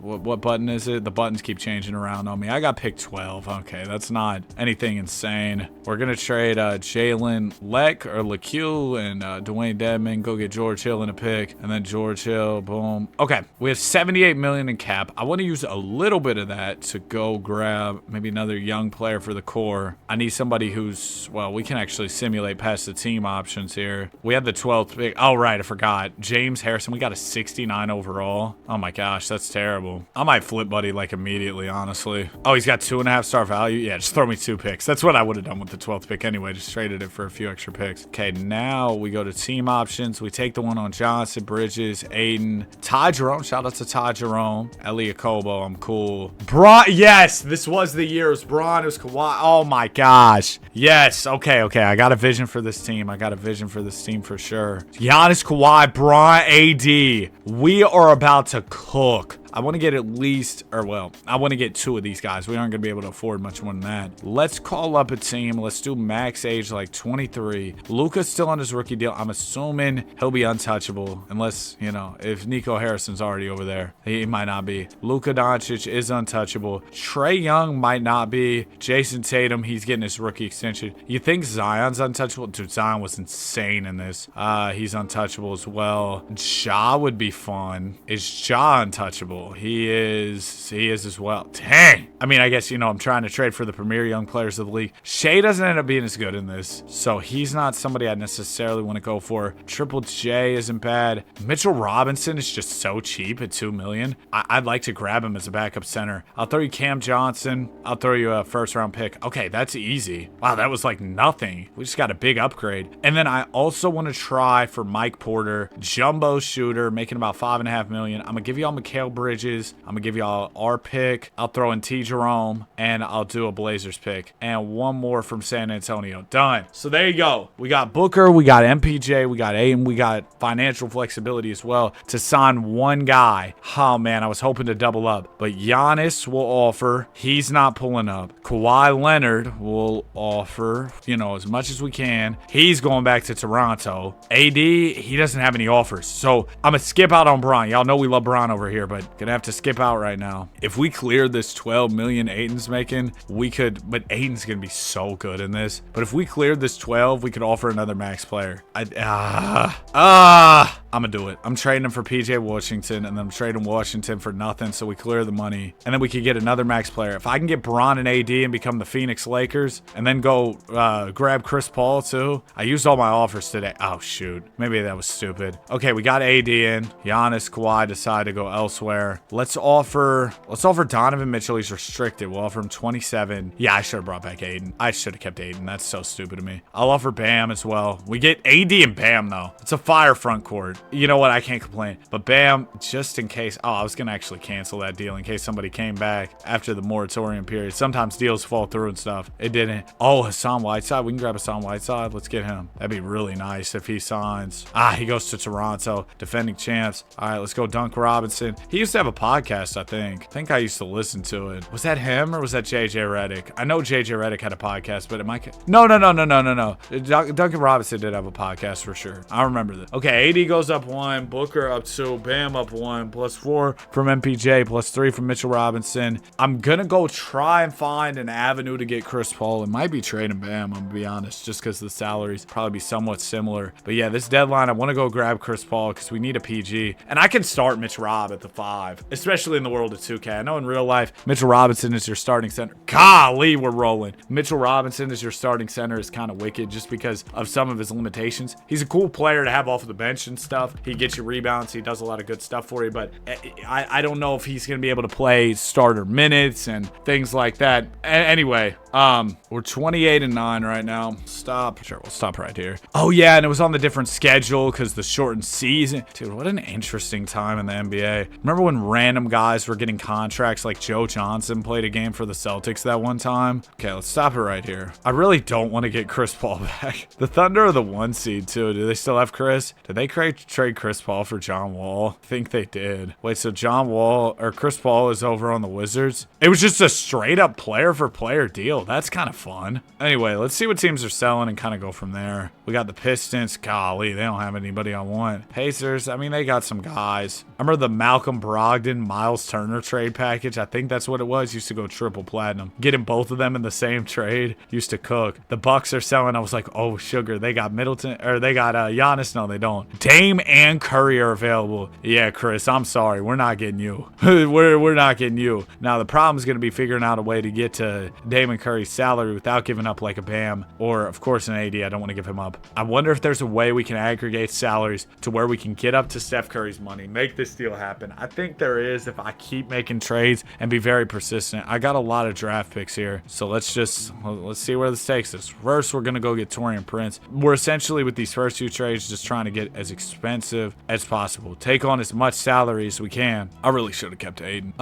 what button is it? The buttons keep changing around on me. I got pick 12. Okay, that's not anything insane. We're going to trade Jalen Leck or LeQ and Dwayne Dedman. Go get George Hill in a pick. And then George Hill, boom. Okay, we have $78 million in cap. I want to use a little bit of that to go grab maybe another young player for the core. I need somebody who's, well, we can actually simulate past the team options here. We have the 12th pick. Oh, right, I forgot. James Harrison, we got a 69 overall. Oh my gosh, that's terrible. I might flip Buddy like immediately, honestly. Oh, he's got 2.5 star value. Yeah, just throw me 2 picks. That's what I would have done with the 12th pick anyway. Just traded it for a few extra picks. Okay, now we go to team options. We take the one on Johnson, Bridges, Aiden, Ty Jerome. Shout out to Ty Jerome. Elliot Kobo, I'm cool. Braun, yes, this was the year. It was Braun, it was Kawhi. Oh my gosh. Yes, okay. I got a vision for this team. For sure. Giannis, Kawhi, Braun, AD. We are about to cook. I want to get at least, or well, I want to get 2 of these guys. We aren't going to be able to afford much more than that. Let's call up a team. Let's do max age like 23. Luka's still on his rookie deal. I'm assuming he'll be untouchable unless, you know, if Nico Harrison's already over there. He might not be. Luka Doncic is untouchable. Trae Young might not be. Jason Tatum, he's getting his rookie extension. You think Zion's untouchable? Dude, Zion was insane in this. He's untouchable as well. Ja would be fun. Is Ja untouchable? He is as well. Dang. I mean, I guess, you know, I'm trying to trade for the premier young players of the league. Shea doesn't end up being as good in this, so he's not somebody I necessarily want to go for. Triple J isn't bad. Mitchell Robinson is just so cheap at $2 million. I'd like to grab him as a backup center. I'll throw you Cam Johnson. I'll throw you a first round pick. Okay, that's easy. Wow, that was like nothing. We just got a big upgrade. And then I also want to try for Mike Porter, jumbo shooter, making about $5.5 million. I'm gonna give you all Mikal Bridges. I'm gonna give y'all our pick. I'll throw in T. Jerome, and I'll do a Blazers pick. And one more from San Antonio. Done. So there you go. We got Booker, we got MPJ, we got Aiden, we got financial flexibility as well to sign one guy. Oh man, I was hoping to double up. But Giannis will offer. He's not pulling up. Kawhi Leonard will offer, you know, as much as we can. He's going back to Toronto. AD, he doesn't have any offers. So I'm gonna skip out on Bron. Y'all know we love Bron over here, but gonna have to skip out right now. If we cleared this 12 million Aiden's making, we could, but Aiden's gonna be so good in this. But if we cleared this 12, we could offer another max player. I'm gonna do it. I'm trading him for PJ Washington, and then I'm trading Washington for nothing, so we clear the money, and then we could get another max player. If I can get Bron and AD and become the Phoenix Lakers, and then go grab Chris Paul too. I used all my offers today. Oh shoot, maybe that was stupid. Okay, we got AD in. Giannis, Kawhi decide to go elsewhere. Let's offer Donovan Mitchell. He's restricted. We'll offer him 27. Yeah, I should have brought back Aiden. I should have kept Aiden. That's so stupid of me. I'll offer Bam as well. We get AD and Bam though. It's a fire front court. You know what? I can't complain. But Bam, just in case. Oh, I was gonna actually cancel that deal in case somebody came back after the moratorium period. Sometimes deals fall through and stuff. It didn't. Oh, Hassan Whiteside. We can grab Hassan Whiteside. Let's get him. That'd be really nice if he signs. He goes to Toronto, defending champs. All right, let's go Dunk Robinson. He used to have a podcast, I think I used to listen to it. Was that him or was that JJ Redick? I know JJ Redick had a podcast, but it might. No. Duncan Robinson did have a podcast for sure. I remember that. Okay, AD goes up 1, Booker up 2, Bam up 1, +4 from MPJ, +3 from Mitchell Robinson. I'm gonna go try and find an avenue to get Chris Paul. It might be trading Bam, I'm gonna be honest, just because the salaries probably be somewhat similar. But yeah, this deadline, I want to go grab Chris Paul because we need a PG. And I can start Mitch Rob at the 5, especially in the world of 2K. I know in real life, Mitchell Robinson is your starting center. Golly, we're rolling. Mitchell Robinson is your starting center is kind of wicked just because of some of his limitations. He's a cool player to have off of the bench and stuff. He gets you rebounds. He does a lot of good stuff for you, but I don't know if he's going to be able to play starter minutes and things like that. Anyway, We're 28-9 right now. Stop. Sure, we'll stop right here. Oh yeah, and it was on the different schedule because the shortened season. Dude, what an interesting time in the NBA. Remember when random guys were getting contracts like Joe Johnson played a game for the Celtics that one time? Okay, let's stop it right here. I really don't want to get Chris Paul back. The Thunder are the 1 seed too. Do they still have Chris? Did they trade Chris Paul for John Wall? I think they did. Wait, so John Wall or Chris Paul is over on the Wizards? It was just a straight up player for player deal. That's kind of fun. Anyway, let's see what teams are selling and kind of go from there. We got the Pistons. Golly, they don't have anybody I want. Pacers, I mean, they got some guys. I remember the Malcolm Brogdon, Miles Turner trade package. I think that's what it was. Used to go triple platinum. Getting both of them in the same trade used to cook. The Bucks are selling. I was like, oh, sugar. They got Middleton, or they got Giannis. No, they don't. Dame and Curry are available. Yeah, Chris, I'm sorry. We're not getting you. we're not getting you. Now, the problem is going to be figuring out a way to get to Dame and Curry's salary without giving up like a Bam or, of course, an AD. I don't want to give him up. I wonder if there's a way we can aggregate salaries to where we can get up to Steph Curry's money, make this deal happen. I think there is if I keep making trades and be very persistent. I got a lot of draft picks here, so let's see where this takes us. First, we're going to go get Taurean Prince. We're essentially, with these first 2 trades, just trying to get as expensive as possible. Take on as much salary as we can. I really should have kept Aiden.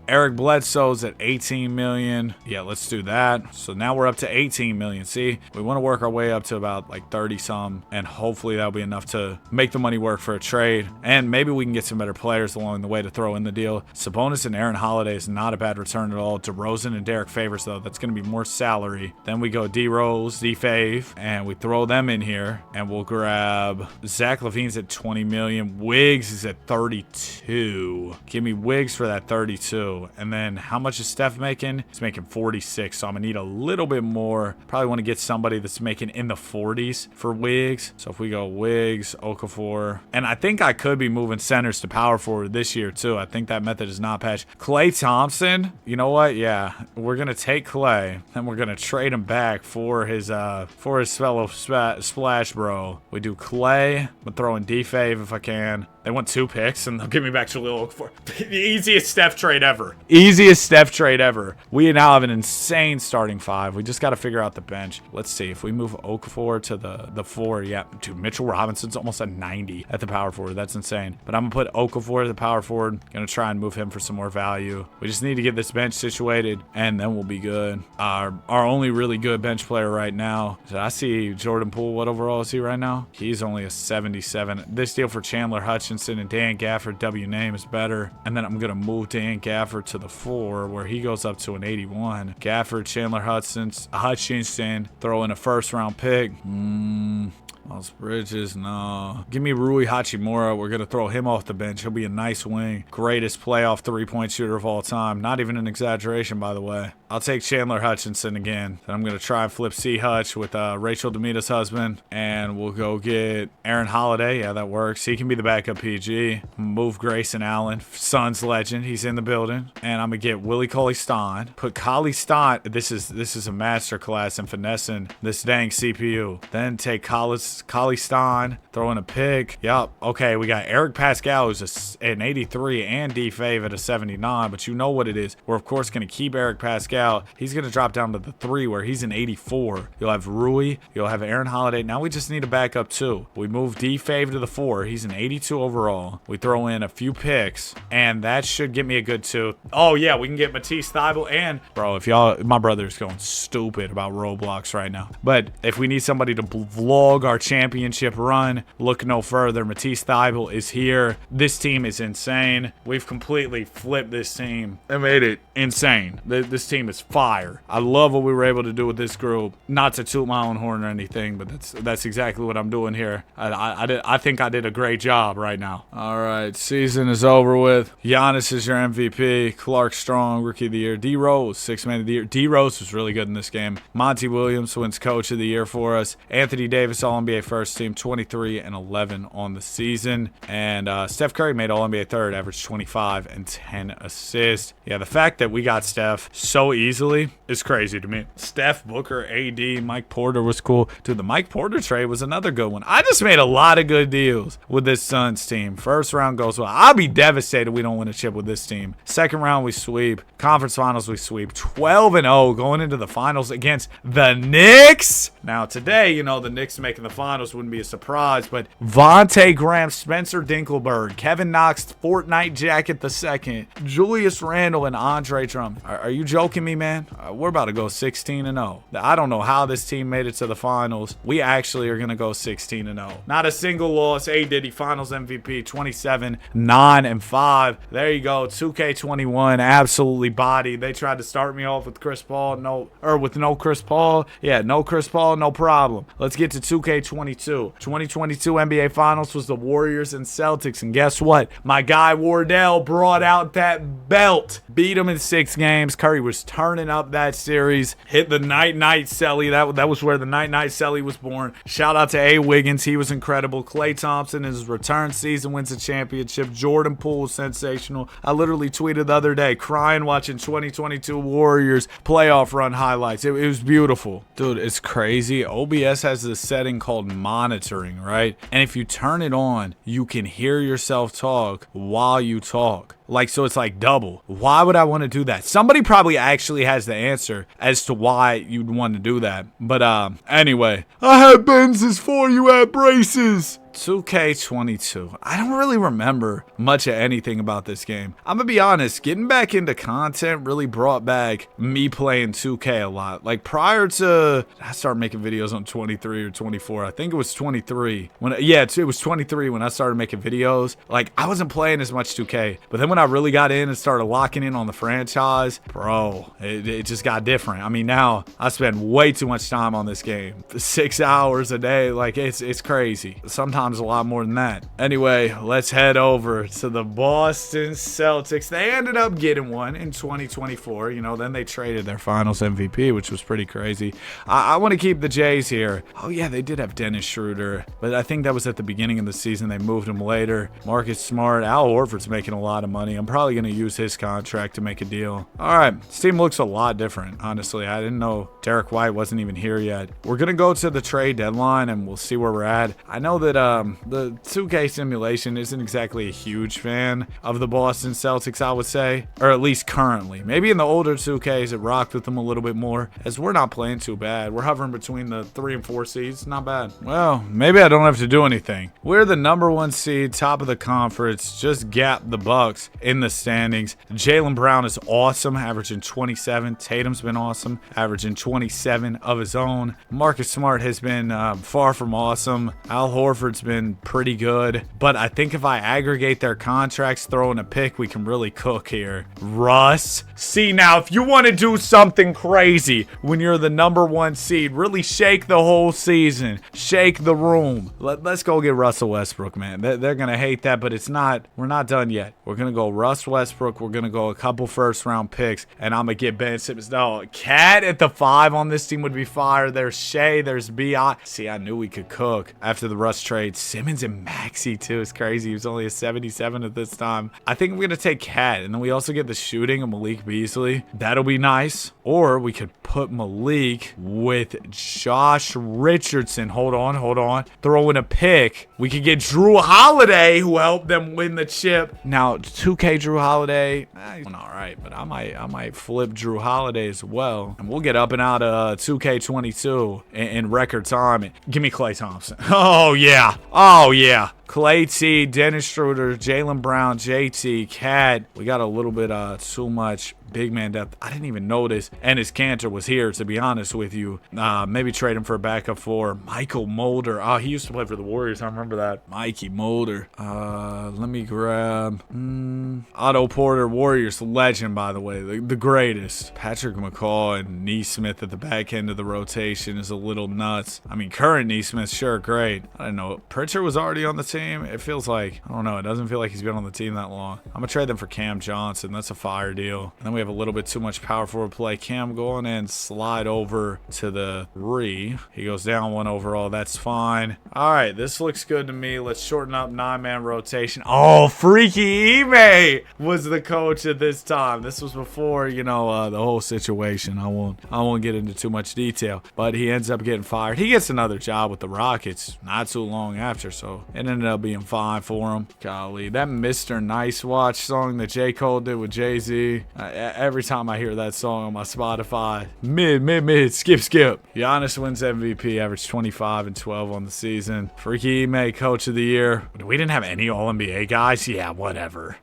Eric Bledsoe's at 18 million. Yeah, let's do that. So now we're up to 18 million. See, we want to work our way up to about like 30 some, and hopefully that'll be enough to make the money work for a trade. And maybe we can get some better players along the way to throw in the deal. Sabonis and Aaron Holiday is not a bad return at all. DeRozan and Derek Favors, though, that's going to be more salary. Then we go D-Rose, D-Fave, and we throw them in here, and we'll grab Zach LaVine's at 20 million. Wiggs is at 32. Give me Wiggs for that 32. And then how much is Steph making? He's making 46, so I'm going to need a little bit more. Probably want to get somebody that's making in the 40s for Wiggs. So if we go Wiggs, Okafor, and I think I could be moving centers to power forward this year too. I think that method is not patched. Klay Thompson, you know what? Yeah, we're gonna take Klay and we're gonna trade him back for his fellow splash bro. We do Klay. I'm throwing D-Fave if I can. They want 2 picks, and they'll give me back Jahlil Okafor. The easiest Steph trade ever. Easiest Steph trade ever. We now have an insane starting 5. We just got to figure out the bench. Let's see. If we move Okafor to the 4, yeah. Dude, Mitchell Robinson's almost at 90 at the power forward. That's insane. But I'm going to put Okafor at the power forward. Going to try and move him for some more value. We just need to get this bench situated, and then we'll be good. Our only really good bench player right now. Did I see Jordan Poole? What overall is he right now? He's only a 77. This deal for Chandler Hutchinson and Dan Gafford, W name, is better. And then I'm going to move Dan Gafford to the 4, where he goes up to an 81. Gafford, Chandler Hutchinson, throw in a first-round pick. Miles Bridges, no. Give me Rui Hachimura. We're going to throw him off the bench. He'll be a nice wing. Greatest playoff 3-point shooter of all time. Not even an exaggeration, by the way. I'll take Chandler Hutchinson again. Then I'm going to try and flip C. Hutch with Rachel Demita's husband. And we'll go get Aaron Holiday. Yeah, that works. He can be the backup PG. Move Grayson Allen. Suns legend. He's in the building. And I'm going to get Willie Cauley-Stein. Put Cauley-Stein. This is a masterclass in finessing this dang CPU. Then take Cauley-Stein. Throw in a pick. Yup. Okay, we got Eric Pascal, who's an 83, and D-Fave at a 79. But you know what it is. We're, of course, going to keep Eric Pascal. He's going to drop down to the 3, where he's an 84. You'll have Rui. You'll have Aaron Holiday. Now we just need a backup, too. We move D-Fave to the 4. He's an 82 overall. We throw in a few picks, and that should get me a good 2. Oh, yeah, we can get Matisse Thybulle. And, bro, if y'all, my brother's going stupid about Roblox right now. But if we need somebody to vlog our championship run, look no further. Matisse Thybulle is here. This team is insane. We've completely flipped this team and made it insane. This team is fire. I love what we were able to do with this group. Not to toot my own horn or anything, but that's exactly what I'm doing here. I think I did a great job right now. All right, season is over with. Giannis is your MVP. Clark Strong, Rookie of the Year. D-Rose, 6th Man of the Year. D-Rose was really good in this game. Monty Williams wins Coach of the Year for us. Anthony Davis, All-NBA All-NBA first team, 23-11 on the season. And Steph Curry made All-NBA third, averaged 25 and 10 assists. Yeah, the fact that we got Steph so easily is crazy to me. Steph, Booker, AD, Mike Porter was cool. Dude, the Mike Porter trade was another good one. I just made a lot of good deals with this Suns team. First round goes well. I'll be devastated we don't win a chip with this team. Second round, we sweep. Conference finals, we sweep. 12-0 going into the finals against the Knicks. Now, today, you know, the Knicks making the finals wouldn't be a surprise, but Vontae Graham, Spencer Dinkelberg, Kevin Knox, Fortnite Jacket II, Julius Randle, and Andre Drummond. Are you joking me, man? We're about to go 16-0. I don't know how this team made it to the finals. We actually are going to go 16-0. Not a single loss. A. Diddy, finals MVP, 27-9-5. There you go. 2K21, absolutely bodied. They tried to start me off with Chris Paul. No Chris Paul. Yeah, no Chris Paul, no problem. Let's get to 2K22. 2022 NBA Finals was the Warriors and Celtics. And guess what? My guy Wardell brought out that belt. Beat him in 6 games. Curry was turning up that series. Hit the night-night celly. That was where the night-night celly was born. Shout out to A. Wiggins. He was incredible. Klay Thompson in his return season wins a championship. Jordan Poole was sensational. I literally tweeted the other day crying watching 2022 Warriors playoff run highlights. It was beautiful. Dude, it's crazy. OBS has this setting called monitoring, right? And if you turn it on, you can hear yourself talk while you talk. Like, so it's like double. Why would I want to do that? Somebody probably actually has the answer as to why you'd want to do that. But anyway, I had Benzes for you at braces. 2K22. I don't really remember much of anything about this game. I'm gonna be honest, getting back into content really brought back me playing 2K a lot. Like prior to, I started making videos on 23 or 24. I think it was 23. It was 23 when I started making videos. Like I wasn't playing as much 2K. But then when I really got in and started locking in on the franchise, bro, it just got different. I mean, now I spend way too much time on this game. 6 hours a day. Like it's crazy. Sometimes a lot more than that. Anyway, let's head over to the Boston Celtics. They ended up getting one in 2024. You know, then they traded their finals MVP, which was pretty crazy. I want to keep the Jays here. Oh yeah, they did have Dennis Schroeder, but I think that was at the beginning of the season. They moved him later. Marcus Smart. Al Horford's making a lot of money. I'm probably going to use his contract to make a deal. All right, this team looks a lot different, honestly. I didn't know Derek White wasn't even here yet. We're going to go to the trade deadline and we'll see where we're at. I know that the 2K simulation isn't exactly a huge fan of the Boston Celtics, I would say, or at least currently. Maybe in the older 2Ks it rocked with them a little bit more, as we're not playing too bad. We're hovering between the 3 and 4 seeds. Not bad. Well, maybe I don't have to do anything. We're the #1 seed, top of the conference, just gapped the Bucks in the standings. Jaylen Brown is awesome, averaging 27. Tatum's been awesome, averaging 27 of his own. Marcus Smart has been far from awesome. Al Horford's been pretty good, but I think if I aggregate their contracts, throw in a pick, we can really cook here. Russ. See, now, if you want to do something crazy when you're the #1 seed, really shake the whole season. Shake the room. Let's go get Russell Westbrook, man. They're going to hate that, but we're not done yet. We're going to go Russ Westbrook. We're going to go a couple first-round picks, and I'm going to get Ben Simmons. No, Cat at the 5 on this team would be fire. There's Shea. There's B.I. See, I knew we could cook after the Russ trade. Simmons and Maxey, too, is crazy. He was only a 77 at this time. I think I'm going to take Cat, and then we also get the shooting of Malik Beasley. That'll be nice. Or we could put Malik with Josh Richardson. Hold on. Throw in a pick. We could get Drew Holiday, who helped them win the chip. Now, 2K Drew Holiday, he's doing all right, but I might flip Drew Holiday as well. And we'll get up and out of 2K22 in record time. Give me Klay Thompson. Oh, yeah. Klay T, Dennis Schroeder, Jaylen Brown, JT, Cat. We got a little bit too much big man depth. I didn't even notice. And his Cantor was here, to be honest with you. Maybe trade him for a backup for Michael Mulder. Oh, he used to play for the Warriors. I remember that. Mikey Mulder. Let me grab Otto Porter, Warriors legend, by the way. The greatest. Patrick McCaw and Neesmith at the back end of the rotation is a little nuts. I mean, current Neesmith, sure, great. I didn't know Pritchard was already on the team. team? It feels like, I don't know, it doesn't feel like he's been on the team that long. I'm going to trade them for Cam Johnson. That's a fire deal. And then we have a little bit too much power forward play. Cam, go on and slide over to the 3. He goes down 1 overall. That's fine. All right, this looks good to me. Let's shorten up 9-man rotation. Oh, Freaky Ime was the coach at this time. This was before, you know, the whole situation. I won't get into too much detail, but he ends up getting fired. He gets another job with the Rockets not too long after, so it ended up being fine for him. Golly, that Mr. Nice Watch song that J. Cole did with Jay-Z. Every time I hear that song on my Spotify, mid, skip. Giannis wins MVP, averaged 25 and 12 on the season. Freaky Ime, coach of the year. We didn't have any All-NBA guys. Yeah, whatever.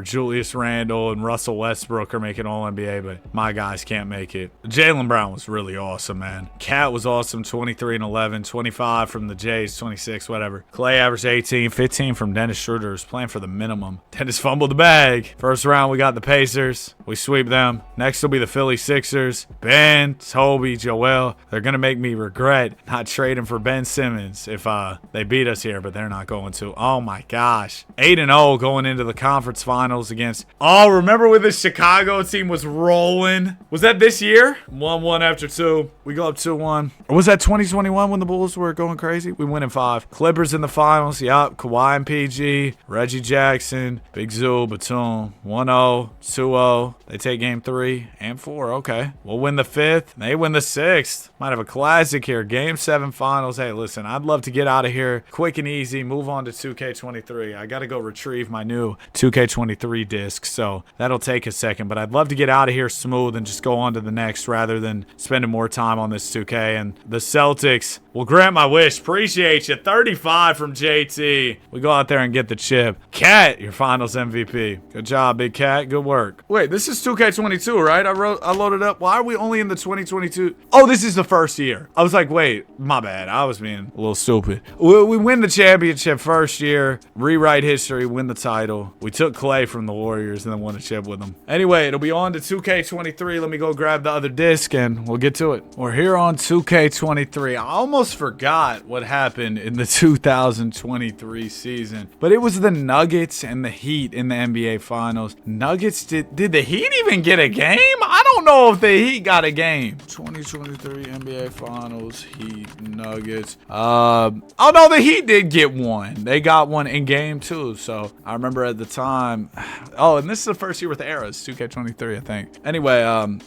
Julius Randle and Russell Westbrook are making All-NBA, but my guys can't make it. Jaylen Brown was really awesome, man. Cat was awesome, 23 and 11, 25 from the Jays, 26, whatever. Clay averaged 18, 15 from Dennis Schroeder, who's playing for the minimum. Dennis fumbled the bag. First round, we got the Pacers. We sweep them. Next will be the Philly Sixers. Ben, Toby, Joel. They're going to make me regret not trading for Ben Simmons if they beat us here, but they're not going to. Oh, my gosh. 8-0 going into the conference finals against... Oh, remember when the Chicago team was rolling? Was that this year? 1-1 after 2. We go up 2-1. Or was that 2021 when the Bulls were going crazy? We win in 5. Clippers in the finals. Yup. Kawhi and PG. Reggie Jackson. Big Zoo. Batum. 1-0. 2-0. They take game 3 and 4. Okay. We'll win the 5th. They win the 6th. Might have a classic here. Game 7 finals. Hey, listen, I'd love to get out of here quick and easy. Move on to 2K23. I got to go retrieve my new 2K23 disc, so that'll take a second. But I'd love to get out of here smooth and just go on to the next rather than spending more time on this 2K. And the Celtics will grant my wish. Appreciate you. 35 from JT. We go out there and get the chip. Cat, your finals MVP. Good job, Big Cat. Good work. Wait, this is 2K22, right? I loaded up. Why are we only in the 2022? Oh, this is the first year. I was like, wait, my bad. I was being a little stupid. We win the championship first year, rewrite history, win the title. We took Clay from the Warriors and then won a chip with them. Anyway, it'll be on to 2K23. Let me go grab the other disc and we'll get to it. We're here on 2K23. I almost forgot what happened in the 2023 season, but it was the Nuggets and the Heat in the NBA Finals. Nuggets, did the Heat even get a game? I don't know if the Heat got a game. 2023 NBA Finals, Heat, Nuggets. Oh no, the Heat did get one. They got one in game 2. So I remember at the time. Oh, and this is the first year with eras, 2K23, I think. Anyway,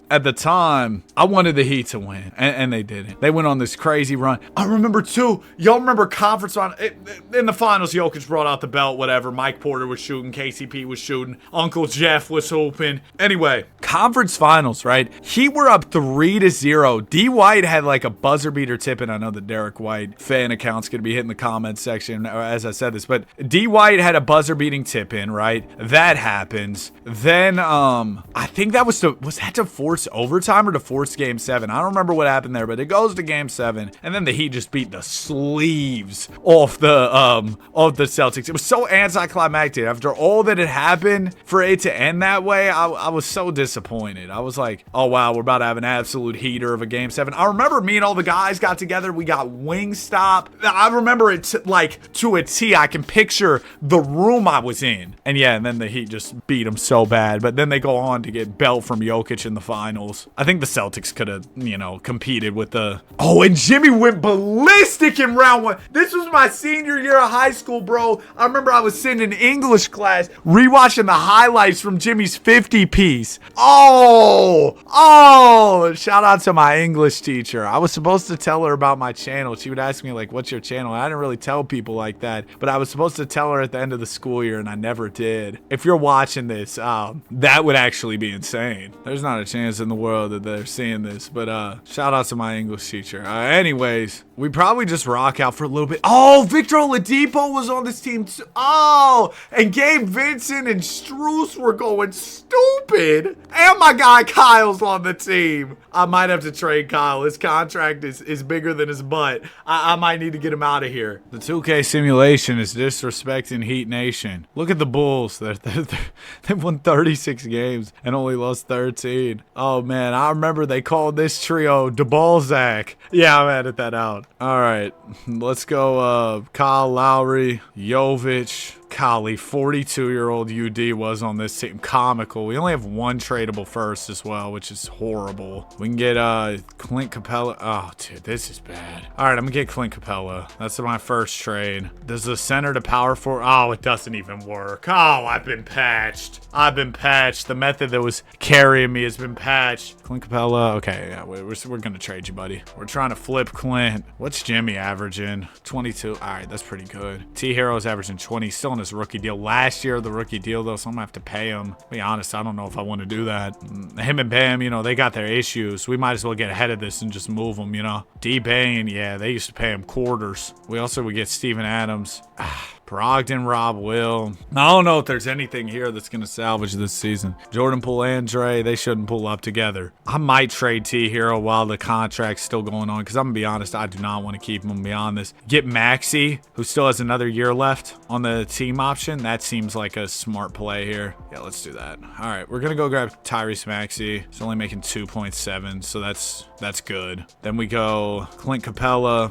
at the time, I wanted the Heat to win, and they didn't. They went on this crazy run. I remember too. Y'all remember conference run in the finals? Jokic brought out the belt. Whatever. Mike Porter was shooting. KCP was shooting. Uncle Jeff was hooping. Anyway, conference finals, right? He were up 3-0. D White had like a buzzer beater tip, and I know the Derek White fan account's gonna be hitting the comments section as I said this, but D White had a buzzer beating tip in, right? That happens. Then I think that was that to force overtime or to force game 7? I don't remember what happened there, but it goes to game 7, and then the Heat just beat the sleeves off the Celtics. It was so anticlimactic after all that had happened. For it to end that way, I was so disappointed. I was like, oh wow, we're about to have an absolute heater of a game 7. I remember me and all the guys got together. We got Wingstop. I remember it like to a T. I can picture the room I was in. And yeah, and then the Heat just beat them so bad. But then they go on to get belt from Jokic in the finals. I think the Celtics could have, competed with the... Oh, and Jimmy went ballistic in round 1. This was my senior year of high school, bro. I remember I was sitting in English class rewatching the highlights from Jimmy's 50 piece. Oh, shout out to my English teacher. I was supposed to tell her about my channel. She would ask me like, what's your channel? I didn't really tell people like that, but I was supposed to tell her at the end of the school year and I never did. If you're watching this, that would actually be insane. There's not a chance in the world that they're seeing this, but shout out to my English teacher. Anyways, we probably just rock out for a little bit. Oh, Victor Oladipo was on this team too. Oh, and Gabe Vincent and Strus were going stupid. And my guy Kyle's on the team. I might have to trade Kyle. His contract is bigger than his butt. I might need to get him out of here. The 2K simulation is disrespecting Heat Nation. Look at the Bulls. They've won 36 games and only lost 13. Oh, man. I remember they called this trio DeBalzac. Yeah, I'm edit that out. All right. Let's go Kyle Lowry, Jovic, Kali, 42-year-old UD was on this team. Comical. We only have one tradable first as well, which is horrible. We can get Clint Capella. Oh, dude, this is bad. All right, I'm going to get Clint Capella. That's my first trade. Does the center to power forward? Oh, it doesn't even work. Oh, I've been patched. The method that was carrying me has been patched. Clint Capella. Okay, yeah, we're going to trade you, buddy. We're trying to flip Clint. What's Jimmy averaging? 22. All right, that's pretty good. T-Hero's averaging 20. Still in his rookie deal. Last year, the rookie deal, though, so I'm going to have to pay him. To be honest, I don't know if I want to do that. Him and Bam, you know, they got their issues. We might as well get ahead of this and just move them, you know. D-Bane, yeah, they used to pay him quarters. We also would get Steven Adams. Brogdon, Rob Will. I don't know if there's anything here that's going to salvage this season. Jordan Poole, Andre, they shouldn't pull up together. I might trade T-Hero while the contract's still going on, because I'm going to be honest, I do not want to keep him beyond this. Get Maxey, who still has another year left on the team option. That seems like a smart play here. Yeah, let's do that. All right, we're going to go grab Tyrese Maxey. He's only making 2.7, so that's good. Then we go Clint Capella.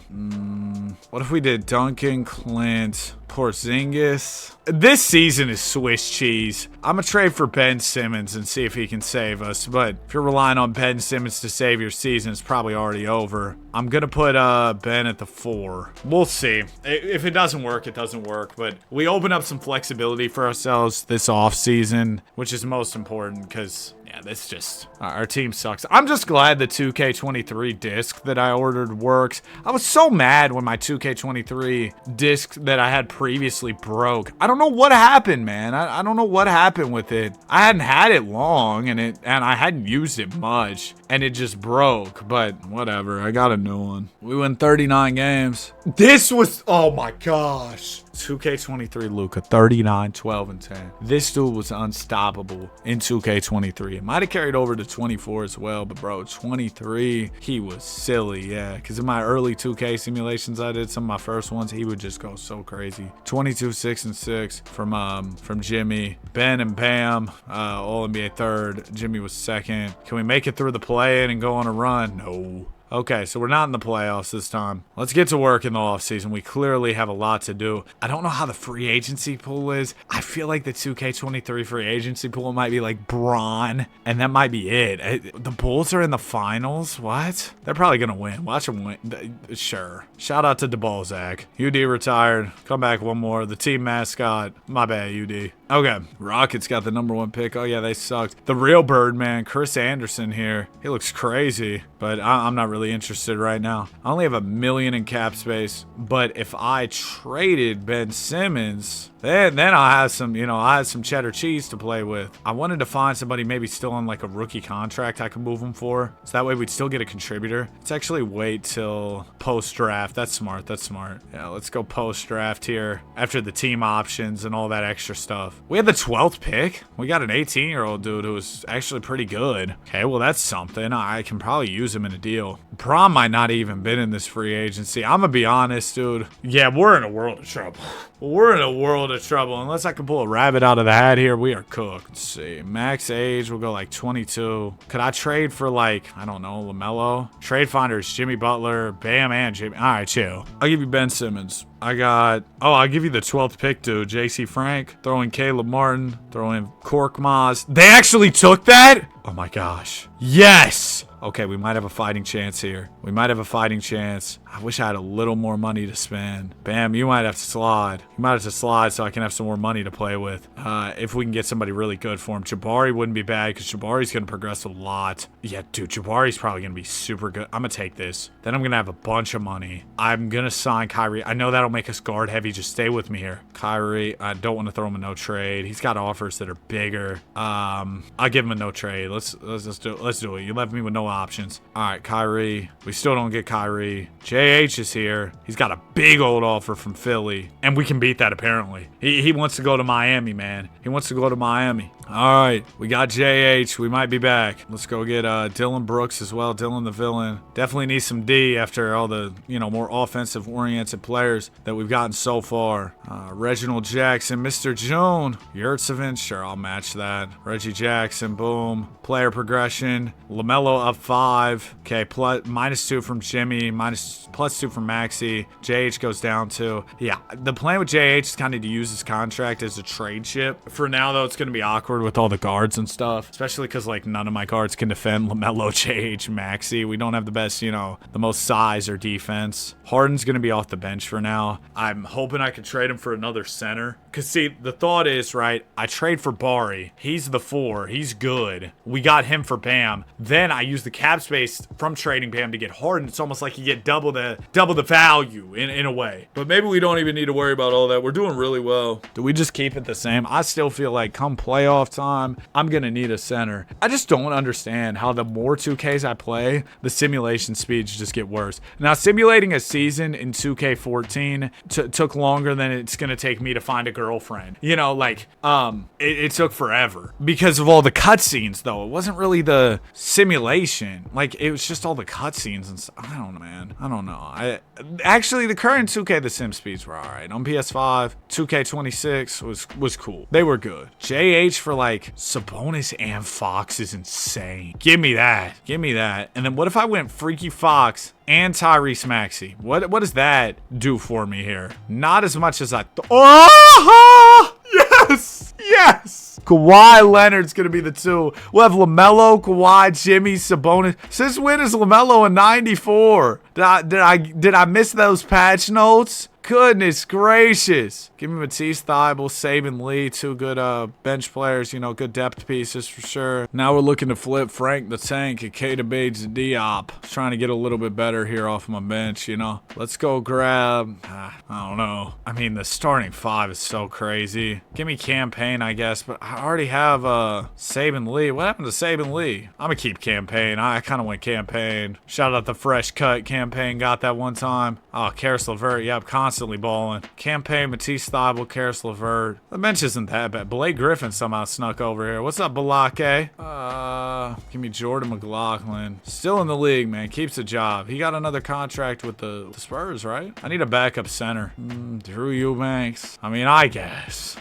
What if we did Duncan, Clint, Porzingis? This season is Swiss cheese. I'm going to trade for Ben Simmons and see if he can save us. But if you're relying on Ben Simmons to save your season, it's probably already over. I'm going to put Ben at the 4. We'll see. If it doesn't work, it doesn't work. But we open up some flexibility for ourselves this offseason, which is most important because, yeah, this just, our team sucks. I'm just glad the 2K23 disc that I ordered works. I was so mad when my 2K23 disc that I had previously broke. I don't know what happened, man. I don't know what happened with it. I hadn't had it long and I hadn't used it much and it just broke, but whatever. I got a new one. We win 39 games. This was, oh my gosh. 2K23 Luka, 39, 12, and 10. This dude was unstoppable in 2K23. It might have carried over to 24 as well, but bro, 23, he was silly, yeah. Because in my early 2K simulations I did, some of my first ones, he would just go so crazy. 22, 6, and 6 from Jimmy. Ben and Bam, all NBA third. Jimmy was second. Can we make it through the play-in and go on a run? No. Okay, so we're not in the playoffs this time. Let's get to work in the offseason. We clearly have a lot to do. I don't know how the free agency pool is. I feel like the 2K23 free agency pool might be like Braun, and that might be it. The Bulls are in the finals? What? They're probably going to win. Watch them win. Sure. Shout out to DeBalzac. UD retired. Come back one more. The team mascot. My bad, UD. Okay, Rockets got the #1 pick. Oh, yeah, they sucked. The real Birdman, Chris Anderson here. He looks crazy, but I'm not really interested right now. I only have $1 million in cap space, but if I traded Ben Simmons, then I'll have some, you know, I have some cheddar cheese to play with. I wanted to find somebody maybe still on like a rookie contract I could move him for, so that way we'd still get a contributor. Let's actually wait till post-draft. That's smart. That's smart. Yeah, let's go post-draft here after the team options and all that extra stuff. We had the 12th pick. We got an 18-year-old dude who was actually pretty good. Okay, well, that's something. I can probably use him in a deal. Prom might not even been in this free agency. I'm gonna be honest, dude. Yeah, we're in a world of trouble. We're in a world of trouble. Unless I can pull a rabbit out of the hat here, we are cooked. Let's see. Max age, we'll go like 22. Could I trade for like, I don't know, LaMelo? Trade finders, Jimmy Butler, Bam, and Jimmy. All right, chill. I'll give you Ben Simmons. I'll give you the 12th pick, dude. J.C. Frank, throw in Caleb Martin, throw in Korkmaz. They actually took that? Oh my gosh. Yes! Okay, we might have a fighting chance here. We might have a fighting chance. I wish I had a little more money to spend. Bam, you might have to slide. You might have to slide so I can have some more money to play with. If we can get somebody really good for him. Jabari wouldn't be bad because Jabari's going to progress a lot. Yeah, dude, Jabari's probably going to be super good. I'm going to take this. Then I'm going to have a bunch of money. I'm going to sign Kyrie. I know that'll make us guard heavy. Just stay with me here. Kyrie, I don't want to throw him a no trade. He's got offers that are bigger. I'll give him a no trade. Let's do it. You left me with no options. All right, Kyrie. We still don't get Kyrie. JH is here. He's got a big old offer from Philly, and we can beat that apparently. He wants to go to Miami, man. He wants to go to Miami. All right, we got JH. We might be back. Let's go get Dylan Brooks as well. Dylan the villain. Definitely needs some D after all the, more offensive-oriented players that we've gotten so far. Reginald Jackson, Mr. June. Yurtsevin, sure, I'll match that. Reggie Jackson, boom. Player progression. LaMelo up 5. Okay, -2 from Jimmy, +2 from Maxey. JH goes down 2. Yeah, the plan with JH is kind of to use his contract as a trade chip. For now, though, it's going to be awkward with all the guards and stuff, especially because, none of my guards can defend LaMelo, JH, Maxey. We don't have the best, the most size or defense. Harden's going to be off the bench for now. I'm hoping I can trade him for another center. Because, see, the thought is, right, I trade for Bari. He's the 4. He's good. We got him for Bam. Then I use the cap space from trading Bam to get Harden. It's almost like you get double the value in a way. But maybe we don't even need to worry about all that. We're doing really well. Do we just keep it the same? I still feel like come playoff time, I'm going to need a center. I just don't understand how the more 2Ks I play, the simulation speeds just get worse. Now, simulating a season in 2K14 took longer than it's going to take me to find a girlfriend. It took forever because of all the cutscenes, though. It wasn't really the simulation. It was just all the cutscenes and stuff. I don't know, man. I don't know. Actually, the current 2K, the sim speeds were all right. On PS5, 2K26 was cool. They were good. JH for Sabonis and Fox is insane. Give me that. Give me that. And then what if I went Freaky Fox and Tyrese Maxey? What does that do for me here? Not as much as I thought. Oh! Yes! Yes! Kawhi Leonard's going to be the 2. We'll have LaMelo, Kawhi, Jimmy, Sabonis. Since when is LaMelo a 94? Did I miss those patch notes? Goodness gracious. Give me Matisse Thybulle, Saban Lee, 2 good bench players, good depth pieces for sure. Now we're looking to flip Frank the Tank and Keita Bates-Diop. Trying to get a little bit better here off my bench, Let's go grab, I don't know. I mean, the starting 5 is so crazy. Give me Campaign, I guess, but I already have Saban Lee. What happened to Saban Lee? I'm going to keep Campaign. I kind of went Campaign. Shout out the fresh cut Campaign. Got that one time. Oh, Karis LeVert. Yep, constantly balling. Campaign, Matisse Thybulle, Karis LeVert. The bench isn't that bad. Blake Griffin somehow snuck over here. What's up, Balake? Give me Jordan McLaughlin. Still in the league, man. Keeps a job. He got another contract with the Spurs, right? I need a backup center. Drew Eubanks. I mean, I guess.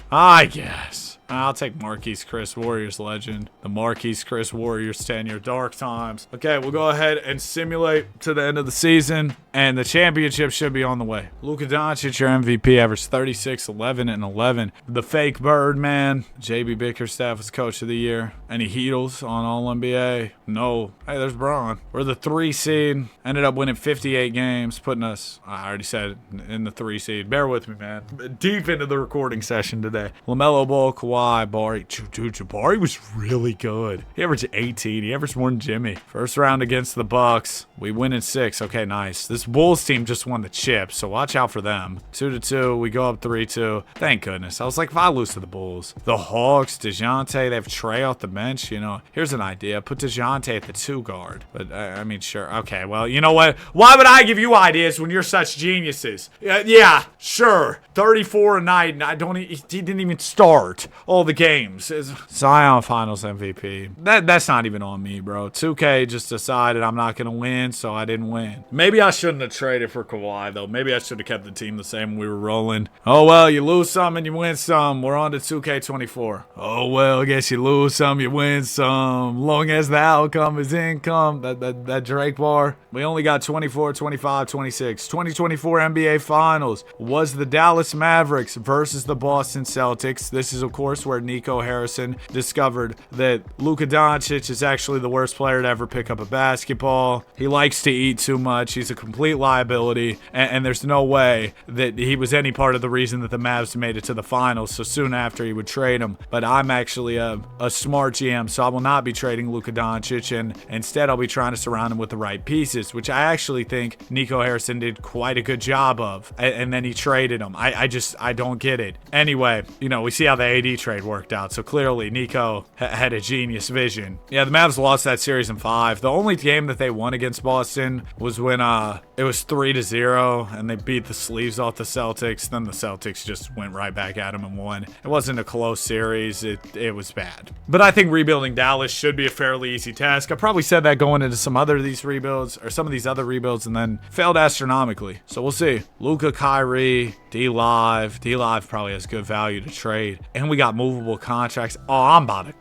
I'll take Marquise Chris, Warriors legend. The Marquise Chris Warriors tenure, dark times. Okay, we'll go ahead and simulate to the end of the season, and the championship should be on the way. Luka Doncic, your MVP, averaged 36, 11, and 11. The fake Birdman. JB Bickerstaff was coach of the year. Any Heatles on All-NBA? No. Hey, there's Braun. We're the 3 seed. Ended up winning 58 games, putting us, I already said, in the 3 seed. Bear with me, man. Deep into the recording session today. LaMelo Ball, Kawhi, Bari. Dude, Jabari was really good. He averaged 18. He averaged more than Jimmy. First round against the Bucks. We win in 6. Okay, nice. This Bulls team just won the chip, so watch out for them. 2-2. We go up 3-2. Thank goodness. I was like, if I lose to the Bulls. The Hawks, DeJounte, they have Trey off the bench. Here's an idea. Put DeJounte at the 2 guard. But, I mean, sure. Okay, well, you know what? Why would I give you ideas when you're such geniuses? Yeah, sure. 34 a night, and he didn't even start all the games. Zion Finals MVP. That's not even on me, bro. 2K just decided I'm not gonna win, so I didn't win. Maybe I shouldn't have traded for Kawhi, though. Maybe I should have kept the team the same when we were rolling. Oh well, you lose some and you win some. We're on to 2K24. Oh well, I guess you lose some, you win some. Long as the outcome is income. That Drake bar. We only got 24, 25, 26. 2024 NBA Finals was the Dallas Mavericks versus the Boston Celtics. This is, of course, where Nico Harrison discovered that Luka Doncic is actually the worst player to ever pick up a basketball. He likes to eat too much. He's a complete liability, and there's no way that he was any part of the reason that the Mavs made it to the finals. So soon after, he would trade him. But I'm actually a smart GM, so I will not be trading Luka Doncic, and instead I'll be trying to surround him with the right pieces, which I actually think Nico Harrison did quite a good job of. And then he traded him. I don't get it. Anyway, we see how the AD trade worked out. So clearly Nico had a genius vision. Yeah, the Mavs lost that series in 5. The only game that they won against Boston was when it was 3-0 and they beat the sleeves off the Celtics. Then the Celtics just went right back at them and won. It wasn't a close series. It was bad. But I think rebuilding Dallas should be a fairly easy task. I probably said that going into some of these other rebuilds and then failed astronomically. So we'll see. Luka, Kyrie, D-Live. D-Live probably has good value to trade. And we got movable contracts. Oh, I'm about to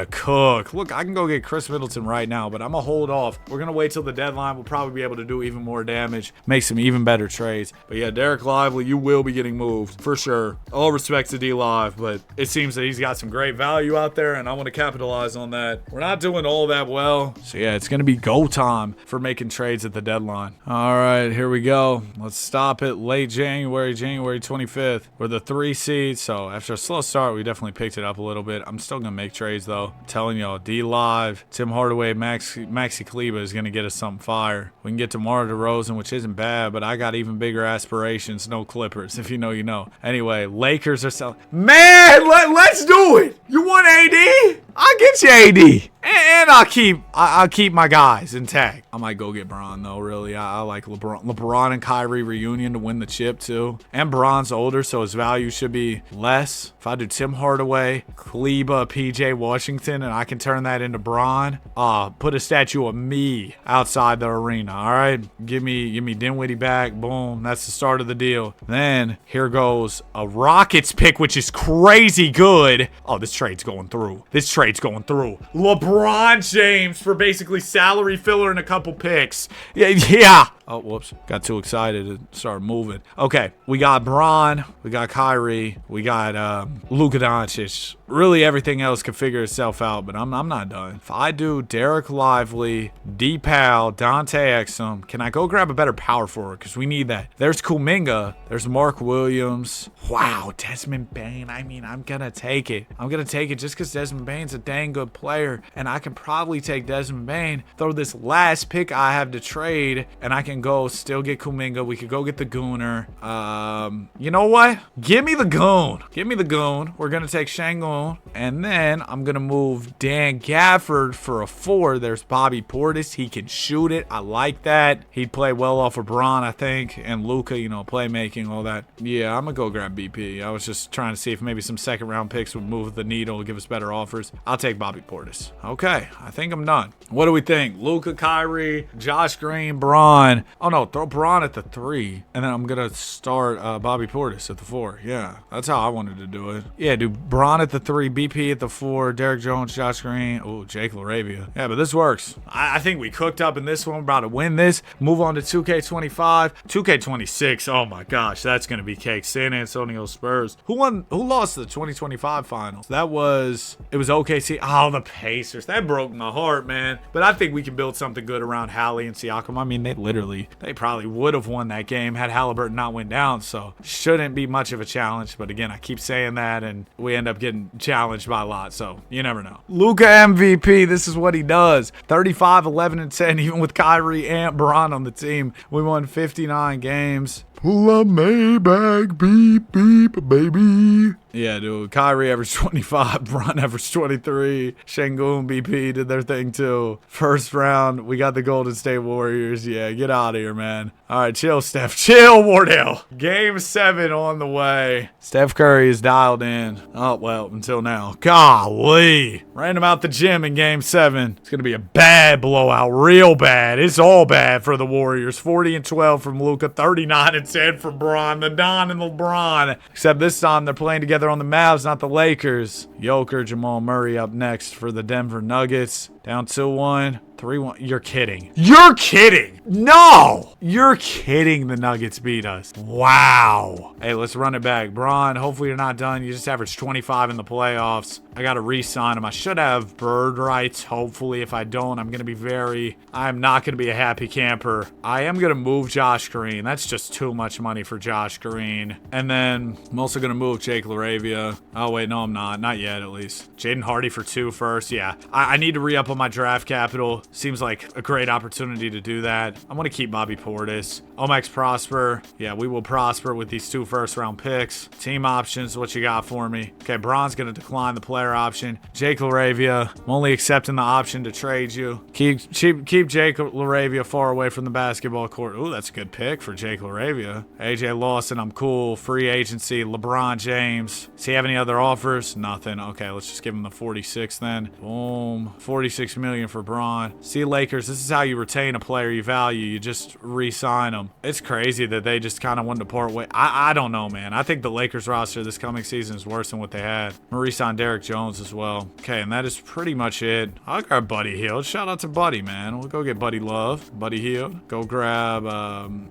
cook. Look, I can go get Chris Middleton right now, but I'm going to hold off. We're going to wait till the deadline. We'll probably be able to do even more damage, make some even better trades. But yeah, Derek Lively, you will be getting moved for sure. All respect to D-Live, but it seems that he's got some great value out there, and I want to capitalize on that. We're not doing all that well. So yeah, it's going to be go time for making trades at the deadline. All right, here we go. Let's stop it late January 25th. We're the 3 seed, so after a slow start, we definitely picked it up a little bit. I'm still going to make trades, though. I'm telling y'all, D-Live, Tim Hardaway, Maxi Kleber is going to get us something fire. We can get to DeMar DeRozan, which isn't bad, but I got even bigger aspirations. No Clippers. If you know, you know. Anyway, Lakers are selling. Man, let's do it. You want AD? I'll get you AD. And I'll keep my guys intact. I might go get Bron, though, really. I like LeBron and Kyrie reunion to win the chip, too. And Bron's older, so his value should be less. If I do Tim Hardaway, Kleber, PJ Washington, and I can turn that into Bron, put a statue of me outside the arena, all right? Give me Dinwiddie back. Boom. That's the start of the deal. Then here goes a Rockets pick, which is crazy good. Oh, this trade's going through. LeBron James for basically salary filler and a couple picks. Yeah. Oh, whoops. Got too excited and started moving. Okay, we got Bron, we got Kyrie, we got Luka Doncic. Really, everything else can figure itself out, but I'm not done. If I do Derek Lively, D-Pal, Dante Exum, can I go grab a better power forward? Because we need that. There's Kuminga. There's Mark Williams. Wow, Desmond Bane. I mean, I'm going to take it. I'm going to take it just because Desmond Bane's a dang good player, and I can probably take Desmond Bane, throw this last pick I have to trade, and I can go still get Kuminga. We could go get the Gooner. You know what? Give me the Goon. We're going to take Şengün. And then I'm going to move Dan Gafford for a 4. There's Bobby Portis. He can shoot it. I like that. He'd play well off of Bron, I think. And Luka, you know, playmaking, all that. Yeah, I'm going to go grab BP. I was just trying to see if maybe some second-round picks would move the needle, give us better offers. I'll take Bobby Portis. Okay, I think I'm done. What do we think? Luka, Kyrie, Josh Green, Bron. Oh, no, throw Bron at the 3. And then I'm going to start Bobby Portis at the 4. Yeah, that's how I wanted to do it. Yeah, do Bron at the 3, BP at the 4, Derek Jones, Josh Green. Oh, Jake LaRavia. Yeah, but this works. I think we cooked up in this one. We're about to win this. Move on to 2K25. 2K26. Oh, my gosh. That's going to be cake. San Antonio Spurs. Who lost the 2025 finals? It was OKC. Oh, the Pacers. That broke my heart, man. But I think we can build something good around Hallie and Siakam. I mean, they probably would have won that game had Halliburton not went down, so shouldn't be much of a challenge. But again, I keep saying that, and we end up getting challenged by a lot, so you never know. Luka MVP, this is what he does. 35, 11, and 10, even with Kyrie and Bron on the team. We won 59 games. Pull up Maybach, beep, beep, baby. Yeah, dude. Kyrie averaged 25. Bron averaged 23. Şengün, BP did their thing, too. First round, we got the Golden State Warriors. Yeah, get out of here, man. All right, chill, Steph. Chill, Wardell. Game 7 on the way. Steph Curry is dialed in. Oh, well, until now. Golly. Ran him out the gym in Game 7. It's going to be a bad blowout. Real bad. It's all bad for the Warriors. 40-12 from Luka. 39-10 from Bron. The Don and LeBron. Except this time they're playing together on the Mavs, not the Lakers. Joker, Jamal Murray up next for the Denver Nuggets. Down 2-1. 3-1. You're kidding. You're kidding. No. You're kidding. The Nuggets beat us. Wow. Hey, let's run it back. Bron, hopefully you're not done. You just averaged 25 in the playoffs. I got to re-sign him. I should have bird rights. Hopefully, if I don't, I'm not going to be a happy camper. I am going to move Josh Green. That's just too much money for Josh Green. And then I'm also going to move Jake LaRavia. Oh, wait, no, I'm not. Not yet. get at least. Jaden Hardy for 2 first. Yeah, I need to re-up on my draft capital. Seems like a great opportunity to do that. I'm going to keep Bobby Portis. Omax Prosper. Yeah, we will prosper with these 2 first-round picks. Team options, what you got for me? Okay, Braun's going to decline the player option. Jake LaRavia, I'm only accepting the option to trade you. Keep Jake LaRavia far away from the basketball court. Ooh, that's a good pick for Jake LaRavia. AJ Lawson, I'm cool. Free agency. LeBron James. Does he have any other offers? Nothing. Okay, let's just give him the 46 then. Boom. 46 million for Braun. See, Lakers, this is how you retain a player you value. You just re-sign them. It's crazy that they just kind of wanted to part way. I don't know, man. I think the Lakers roster this coming season is worse than what they had. I'm gonna re-sign Derrick Jones as well. Okay, and that is pretty much it. I'll grab Buddy Hield. Shout out to Buddy, man. We'll go get Buddy Love. Buddy Hield. Go grab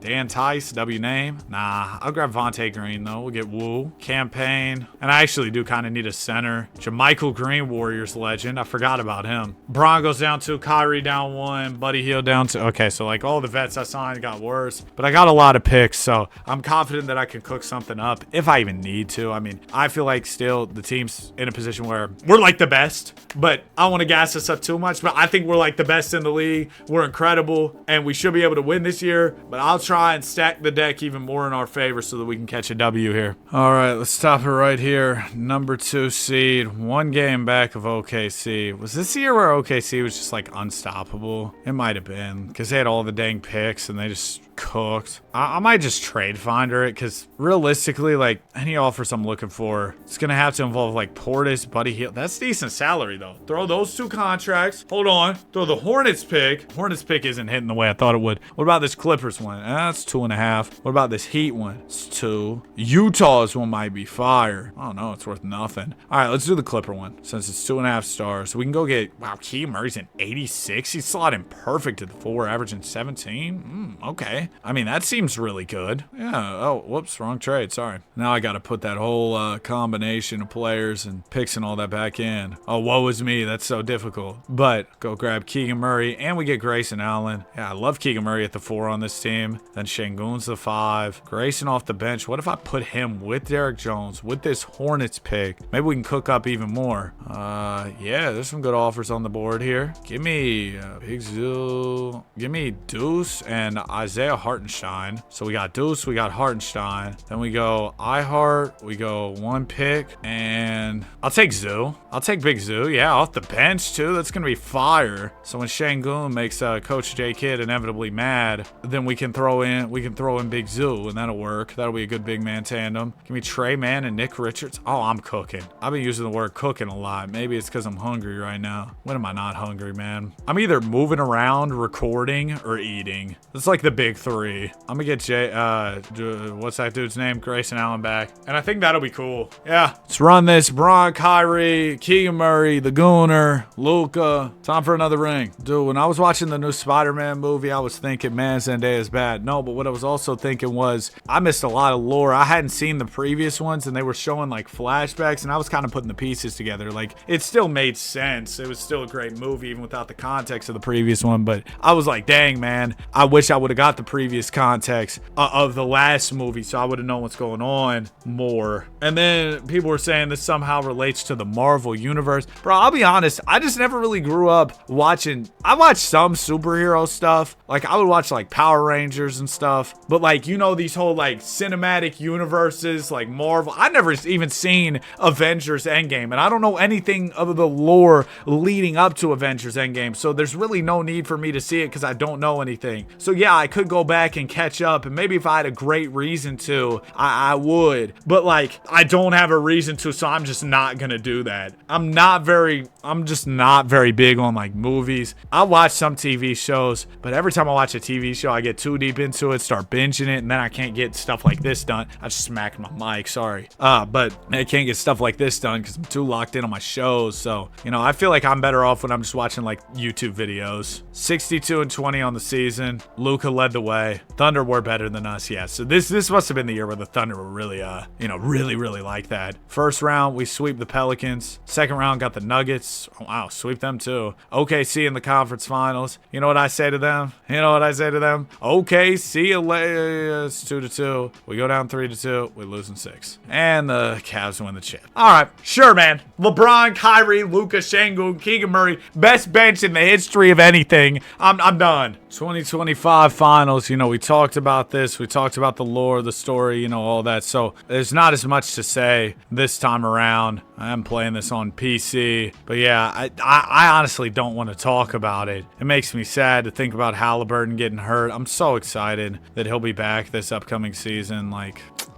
Dan Tice. W name. Nah, I'll grab Vontae Green, though. We'll get Woo. Campaign. And I actually do kind of need a center. JaMychal Green, Warriors legend. I forgot about him. Bron goes down 2. Kyrie down 1. Buddy Hield down 2. Okay, so like all the vets I signed got worse. But I got a lot of picks, so I'm confident that I can cook something up if I even need to. I mean, I feel like still the team's in a position where we're like the best, but I don't want to gas us up too much. But I think we're like the best in the league. We're incredible, and we should be able to win this year. But I'll try and stack the deck even more in our favor so that we can catch a W here. All right, let's stop it right here. Number 2 seed, 1 game back of OKC. Was this the year where OKC was just like unstoppable? It might have been because they had all the dang picks and they just cooked. I might just trade finder it because realistically, like any offers I'm looking for, it's gonna have to involve like Portis, Buddy Hield. That's decent salary though. Throw those 2 contracts. Hold on. Throw the Hornets pick. Hornets pick isn't hitting the way I thought it would. What about this Clippers one? That's 2.5. What about this Heat one? It's 2. Utah's one might be fire. I don't know. It's worth nothing. All right, let's do the Clipper one since it's 2.5 stars. We can go get, wow, Keegan Murray's an 86. He's slotting perfect to the 4, averaging 17. Okay. I mean, that seems really good. Yeah. Oh, whoops. Wrong trade. Sorry. Now I got to put that whole combination of players and picks and all that back in. Oh, woe is me. That's so difficult. But go grab Keegan Murray and we get Grayson Allen. Yeah, I love Keegan Murray at the 4 on this team. Then Şengün's the 5. Grayson off the bench. What if I put him with Derrick Jones with this Hornets pick? Maybe we can cook up even more. Yeah, there's some good offers on the board here. Give me Big Zoo. Give me Deuce and Isaiah Hartenstein. So we got Deuce, we got Hartenstein. Then we go iHeart, we go 1 pick, and I'll take Zoo. I'll take Big Zoo. Yeah, off the bench too. That's gonna be fire. So when Şengün makes Coach J Kidd inevitably mad, then we can throw in Big Zoo, and that'll work. That'll be a good big man tandem. Give me Trey Mann and Nick Richards. Oh, I'm cooking. I've been using the word cooking a lot. Maybe it's because I'm hungry right now. When am I not hungry, man? I'm either moving around, recording, or eating. It's like the big 3. I'm gonna get what's that dude's name? Grayson Allen back. And I think that'll be cool. Yeah. Let's run this. Bron, Kyrie, Keegan Murray, the Gooner, Luka. Time for another ring. Dude, when I was watching the new Spider-Man movie, I was thinking, man, Zendaya's bad. No, but what I was also thinking was I missed a lot of lore. I hadn't seen the previous ones and they were showing like flashbacks and I was kind of putting the pieces together. Like it still made sense. It was still a great movie even without the context of the previous one. But I was like, dang, man, I wish I would have got the previous context of the last movie so I would have known what's going on more. And then people were saying this somehow relates to the Marvel universe. Bro, I'll be honest, I just never really grew up watching. I watched some superhero stuff. Like I would watch like Power Rangers and stuff. But like, you know, these whole like cinematic universes like Marvel. I never even seen Avengers Endgame. And I don't know anything of the lore leading up to Avengers Endgame. So there's really no need for me to see it because I don't know anything. So yeah, I could go back and catch up. And maybe if I had a great reason to, I would. But like, I don't have a reason to, so I'm just not gonna do that. I'm just not very big on like movies. I watch some TV shows, but every time I watch a TV show, I get too deep into it, start binging it, and then I can't get stuff like this done. I just smacked my mic, sorry. But I can't get stuff like this done because I'm too locked in on my shows. So, you know, I feel like I'm better off when I'm just watching like YouTube videos. 62-20 on the season. Luka led the way. Thunder were better than us, yeah. So this must have been the year where the Thunder were really, really like that. First round, we sweep the Pelicans. Second round got the Nuggets. Oh, wow, sweep them too. OKC in the conference finals. You know what I say to them? OKC, it's 2-2. We go down 3-2. We lose in 6. And the Cavs win the chip. All right, sure, man. LeBron, Kyrie, Luka, Şengün, Keegan Murray, best bench in the history of anything. I'm done. 2025 finals. We talked about this. We talked about the lore, the story, all that. So there's not as much to say this time around. I am playing this on PC. But yeah, I honestly don't want to talk about it. It makes me sad to think about Halliburton getting hurt. I'm so excited that he'll be back this upcoming season.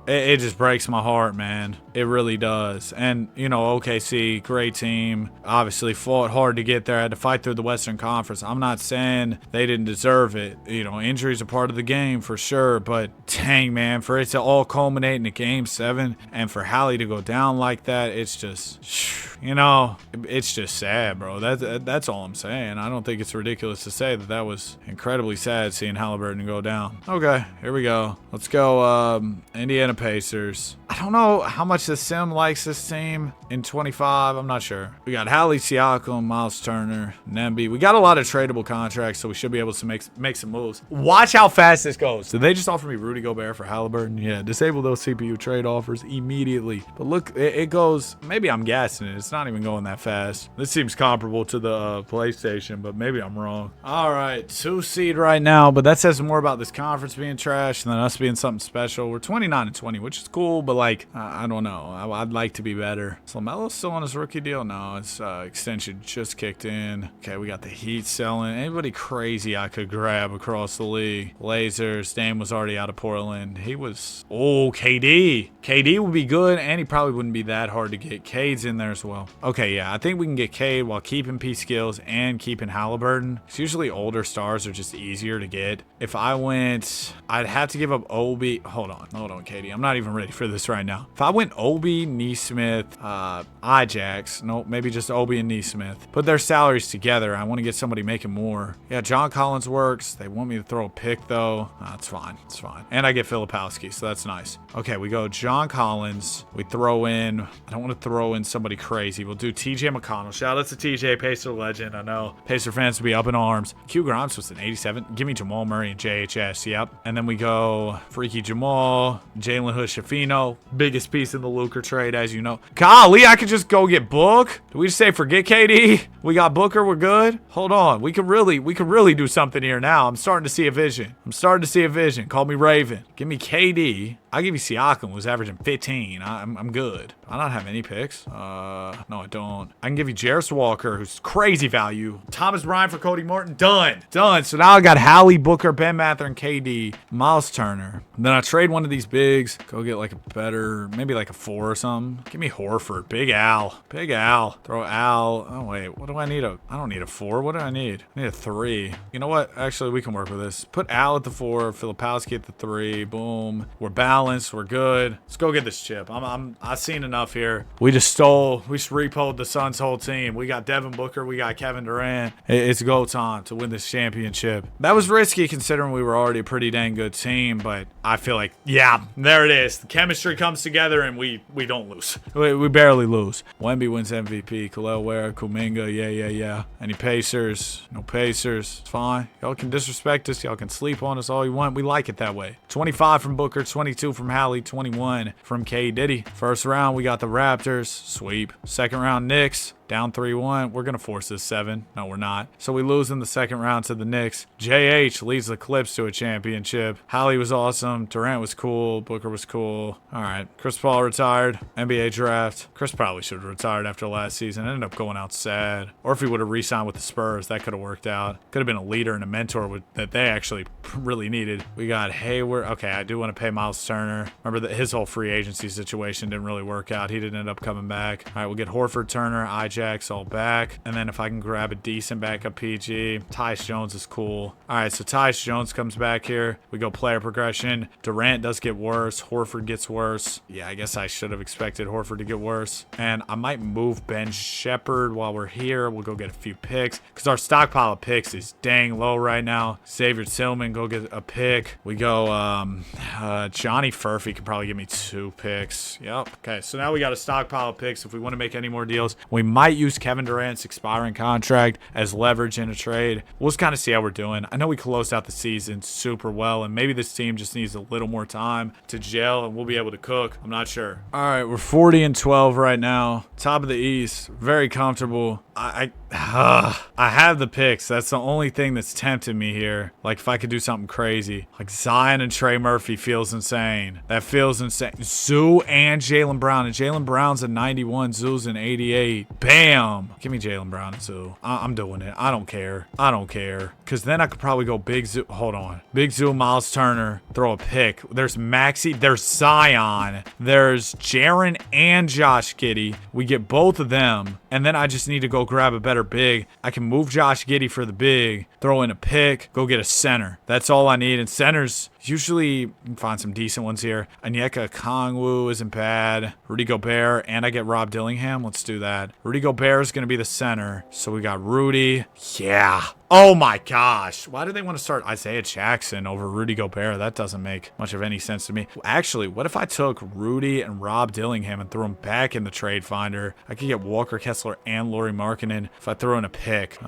It just breaks my heart, man. It really does. And, OKC, great team. Obviously fought hard to get there. Had to fight through the Western Conference. I'm not saying they didn't deserve it. Injuries are part of the game for sure. But dang, man, for it to all culminate in a Game 7 and for Hallie to go down like that, it's just, it's just sad, bro. That's all I'm saying. I don't think it's ridiculous to say that was incredibly sad seeing Halliburton go down. Okay, here we go. Let's go Indiana Pacers. I don't know how much the Sim likes this team in 25. I'm not sure. We got Hallie, Siakam, Miles Turner, Nemby. We got a lot of tradable contracts, so we should be able to make some moves. Watch how fast this goes. Did they just offer me Rudy Gobert for Halliburton? Yeah, disable those CPU trade offers immediately. But look, it goes, maybe I'm guessing it. It's not even going that fast. This seems comparable to the PlayStation, but maybe I'm wrong. All right, 2 seed right now, but that says more about this conference being trash than us being something special. We're 29-20, which is cool, but I don't know. I'd like to be better. Is LaMelo still on his rookie deal? No, his extension just kicked in. Okay, we got the Heat selling. Anybody crazy I could grab across the league? Blazers. Dame was already out of Portland. He was... Oh, KD. KD would be good, and he probably wouldn't be that hard to get. Cade's in there as well. Okay, yeah, I think we can get Cade while keeping P skills and keeping Halliburton. It's usually older stars are just easier to get. If I went... I'd have to give up Obi. Hold on, KD. I'm not even ready for this right now. If I went Obi, Neesmith, Ajax, nope, maybe just Obi and Neesmith. Put their salaries together. I want to get somebody making more. Yeah, John Collins works. They want me to throw a pick though. It's fine. It's fine. And I get Filipowski, so that's nice. Okay, we go John Collins. We throw in, I don't want to throw in somebody crazy. We'll do TJ McConnell. Shout out to TJ, Pacer legend. I know Pacer fans will be up in arms. Q Grimes was an 87. Give me Jamal Murray and JHS. Yep. And then we go Freaky Jamal, Jalen Hood-Schifino. Biggest piece in the Luka trade, as you know. Golly, I could just go get Book. Do we just say forget KD? We got Booker, we're good? Hold on. We could really do something here now. I'm starting to see a vision. Call me Raven. Give me KD. I'll give you Siakam, who's averaging 15. I'm good. I don't have any picks. No, I don't. I can give you Jarris Walker, who's crazy value. Thomas Bryant for Cody Martin. Done. So now I got Hallie, Booker, Ben Mather, and KD. Miles Turner. And then I trade one of these bigs. Go get like a better, maybe like a 4 or something. Give me Horford. Big Al. Throw Al. Oh, wait. What do I need? I don't need a 4. What do I need? I need a 3. You know what? Actually, we can work with this. Put Al at the 4. Filipowski at the 3. Boom. We're balanced. We're good. Let's go get this chip. I've seen enough here. We just repoed the Suns' whole team. We got Devin Booker. We got Kevin Durant. It's go time to win this championship. That was risky considering we were already a pretty dang good team, but I feel like, yeah, there it is. The chemistry comes together and we don't lose. We barely lose. Wemby wins MVP. Khalil Ware, Kuminga, yeah. Any Pacers? No Pacers. It's fine. Y'all can disrespect us. Y'all can sleep on us all you want. We like it that way. 25 from Booker, 22 from Hallie, 21 from K. Diddy. First round, we got the Raptors. Sweep. Second round, Knicks. Down 3-1. We're going to force this 7. No, we're not. So we lose in the second round to the Knicks. JH leads the Clips to a championship. Hallie was awesome. Durant was cool. Booker was cool. All right. Chris Paul retired. NBA draft. Chris probably should have retired after last season. Ended up going out sad. Or if he would have re-signed with the Spurs, that could have worked out. Could have been a leader and a mentor that they actually really needed. We got Hayward. Okay, I do want to pay Miles Turner. Remember that his whole free agency situation didn't really work out. He didn't end up coming back. All right, we'll get Horford, Turner, IJ, projects all back. And then if I can grab a decent backup PG, Tyus Jones is cool. All right, so Tyus Jones comes back here. We go player progression. Durant does get worse. Horford gets worse. Yeah, I guess I should have expected Horford to get worse. And I might move Ben Shepherd while we're here. We'll go get a few picks because our stockpile of picks is dang low right now. Xavier Tillman, go get a pick. We go Johnny Furphy could probably give me 2 picks. Yep. Okay, so now we got a stockpile of picks. If we want to make any more deals, we might use Kevin Durant's expiring contract as leverage in a trade. We'll just kind of see how we're doing. I know we closed out the season super well, and maybe this team just needs a little more time to gel, and we'll be able to cook. I'm not sure. All right, we're 40-12 right now. Top of the East. Very comfortable. I have the picks. That's the only thing that's tempting me here. Like, if I could do something crazy. Like, Zion and Trey Murphy feels insane. That feels insane. Zoo and Jaylen Brown. And Jaylen Brown's a 91. Zoo's an 88. Bam. Give me Jaylen Brown and Zoo. I'm doing it. I don't care. I don't care. Because then I could probably go Big Zoo. Hold on. Big Zoo, Miles Turner. Throw a pick. There's Maxey. There's Zion. There's Jaren and Josh Giddey. We get both of them. And then I just need to go grab a better big. I can move Josh Giddey for the big, throw in a pick, go get a center. That's all I need. And centers, usually you can find some decent ones here. Onyeka Okongwu isn't bad. Rudy Gobert, and I get Rob Dillingham. Let's do that. Rudy Gobert is going to be the center. So we got Rudy. Yeah. Oh my gosh. Why do they want to start Isaiah Jackson over Rudy Gobert? That doesn't make much of any sense to me. Actually, what if I took Rudy and Rob Dillingham and threw them back in the trade finder? I could get Walker Kessler and Lauri Markkanen if I throw in a pick.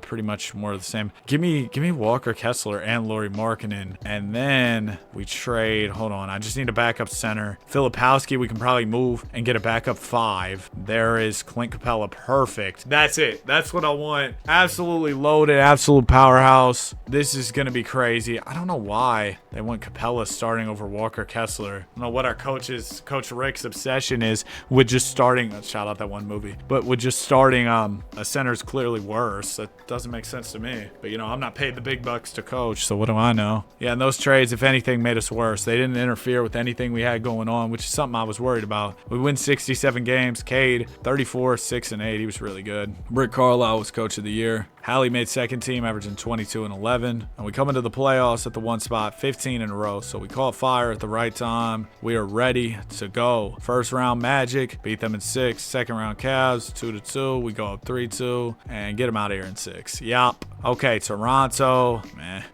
Pretty much more of the same. Give me Walker Kessler and Lauri Markkanen. And then we trade. Hold on. I just need a backup center. Filipowski, we can probably move and get a backup 5. There is Clint Capella. Perfect. That's it. That's what I want. Absolutely loaded. Absolute powerhouse. This is going to be crazy. I don't know why they want Capella starting over Walker Kessler. I don't know what our Coach Rick's obsession is with just starting, shout out that one movie, but with just starting a center is clearly worse. That doesn't make sense to me. But, you know, I'm not paid the big bucks to coach, so what do I know? Yeah, and those trades, if anything, made us worse. They didn't interfere with anything we had going on, which is something I was worried about. We win 67 games. Cade, 34, 6, and 8. He was really good. Rick Carlisle was Coach of the Year. Hallie made second team, averaging 22 and 11. And we come into the playoffs at the 1 spot, 15 in a row. So we caught fire at the right time. We are ready to go. First round Magic, beat them in 6. Second round Cavs, 2-2. We go up 3-2 and get them out of here in 6. Yup. Okay, Toronto.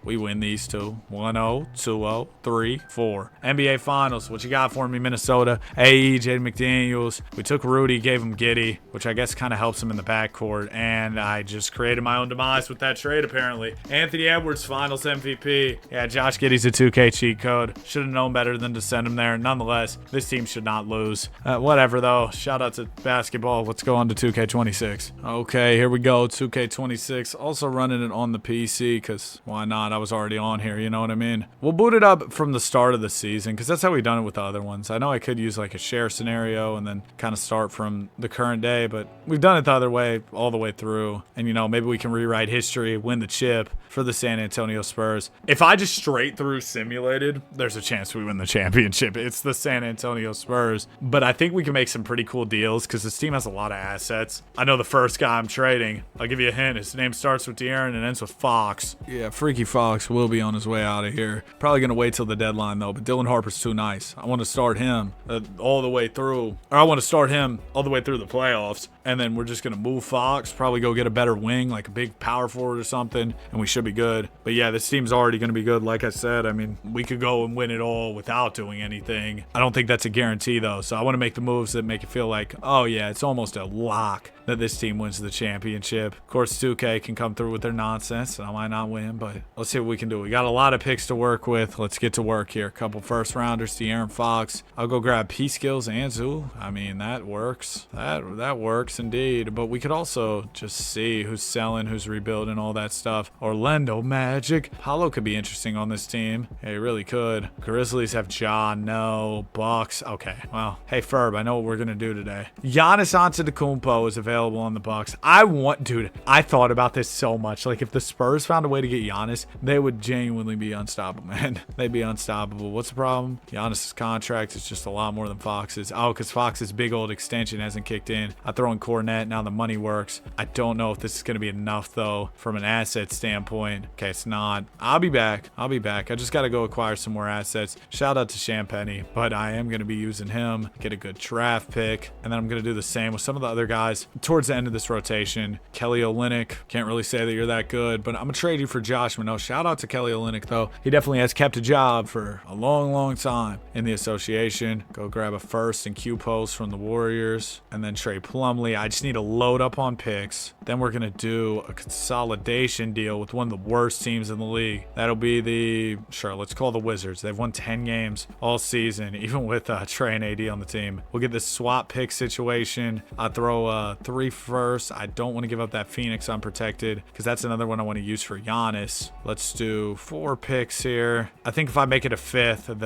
We win these two. 1-0, 2-0, 3-4. NBA Finals. What you got for me, Minnesota? AE, Jaden McDaniels. We took Rudy, gave him Giddey, which I guess kind of helps him in the backcourt. And I just created my own demise with that trade, apparently. Anthony Edwards, Finals MVP. Yeah, Josh Giddey's a 2K cheat code. Should have known better than to send him there. Nonetheless, this team should not lose. Whatever, though. Shout out to basketball. Let's go on to 2K26. Okay, here we go. 2K26. Also running it on the PC because why not? I was already on here, you know what I mean? We'll boot it up from the start of the season because that's how we've done it with the other ones. I know I could use like a share scenario and then kind of start from the current day, but we've done it the other way all the way through. And, you know, maybe we can rewrite history, win the chip for the San Antonio Spurs. If I just straight through simulated, there's a chance we win the championship. It's the San Antonio Spurs. But I think we can make some pretty cool deals because this team has a lot of assets. I know the first guy I'm trading, I'll give you a hint. His name starts with De'Aaron and ends with Fox. Yeah, Freaky Fox will be on his way out of here. Probably going to wait till the deadline, though. But Dylan Harper's too nice. I want to start him all the way through. Or I want to start him all the way through the playoffs. And then we're just going to move Fox, probably go get a better wing, like a big power forward or something, and we should be good. But yeah, this team's already going to be good. Like I said, I mean, we could go and win it all without doing anything. I don't think that's a guarantee, though. So I want to make the moves that make it feel like, oh yeah, it's almost a lock that this team wins the championship. Of course, 2K can come through with their nonsense, and I might not win, but let's see what we can do. We got a lot of picks to work with. Let's get to work here. A couple first rounders, De'Aaron Fox. I'll go grab P-Skills and Zoo. I mean, that works. That works indeed. But we could also just see who's selling, who's rebuilding, all that stuff. Orlando Magic. Paolo could be interesting on this team. Yeah, he really could. Grizzlies have Ja, no. Bucks. Okay, well, hey, Ferb, I know what we're going to do today. Giannis Antetokounmpo is available on the Bucks. Dude, I thought about this so much. watch. Like, if the Spurs found a way to get Giannis, they would genuinely be unstoppable, man. They'd be unstoppable. What's the problem? Giannis's contract is just a lot more than Fox's. Oh, because Fox's big old extension hasn't kicked in. I throw in Cornet. Now the money works. I don't know if this is going to be enough, though, from an asset standpoint. Okay, it's not. I'll be back. I just got to go acquire some more assets. Shout out to Champagny, but I am going to be using him, get a good draft pick, and then I'm going to do the same with some of the other guys towards the end of this rotation. Kelly Olynyk, can't really say that you're that good, but I'm going to trade you for Josh Minot. Shout out to Kelly Olynyk, though. He definitely has kept a job for a long, long time in the association. Go grab a first and Q post from the Warriors, and then trade Plumlee. I just need to load up on picks. Then we're going to do a consolidation deal with one of the worst teams in the league. That'll be let's call the Wizards. They've won 10 games all season, even with Trey and AD on the team. We'll get this swap pick situation. I throw 3 firsts. I don't want to give up that Phoenix unprotected because that's another one I want to use for Giannis. Let's do 4 picks here. I think if I make it a 5th,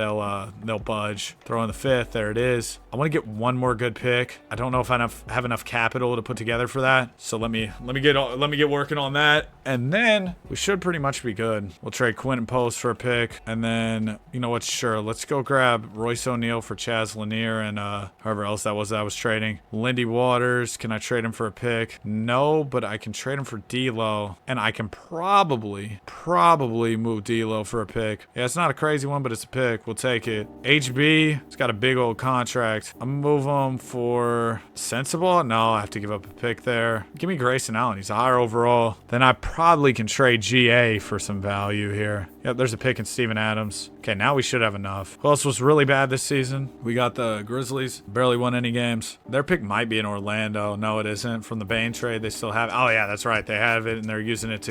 they'll budge. Throw in the 5th. There it is. I want to get one more good pick. I don't know if I have enough capital to put together for that. So let me get working on that, and then we should pretty much be good. We'll trade Quentin Post for a pick, and then you know what? Sure, let's go grab Royce O'Neal for Chaz Lanier and whoever else that was trading. Lindy Waters, can I trade him for a pick? No, but I can trade him for D'Lo, and I can probably move D'Lo for a pick. Yeah, it's not a crazy one, but it's a pick. We'll take it. HB, it's got a big old contract. I'm gonna move him for Sensible. No, I have to give up a pick there. Give me Grayson Allen. He's a higher overall. Then I probably can trade GA for some value here. Yep, there's a pick in Steven Adams. Okay, now we should have enough. Who else was really bad this season? We got the Grizzlies. Barely won any games. Their pick might be in Orlando. No, it isn't. From the Bane trade, they still have. Oh, yeah, that's right. They have it, and they use it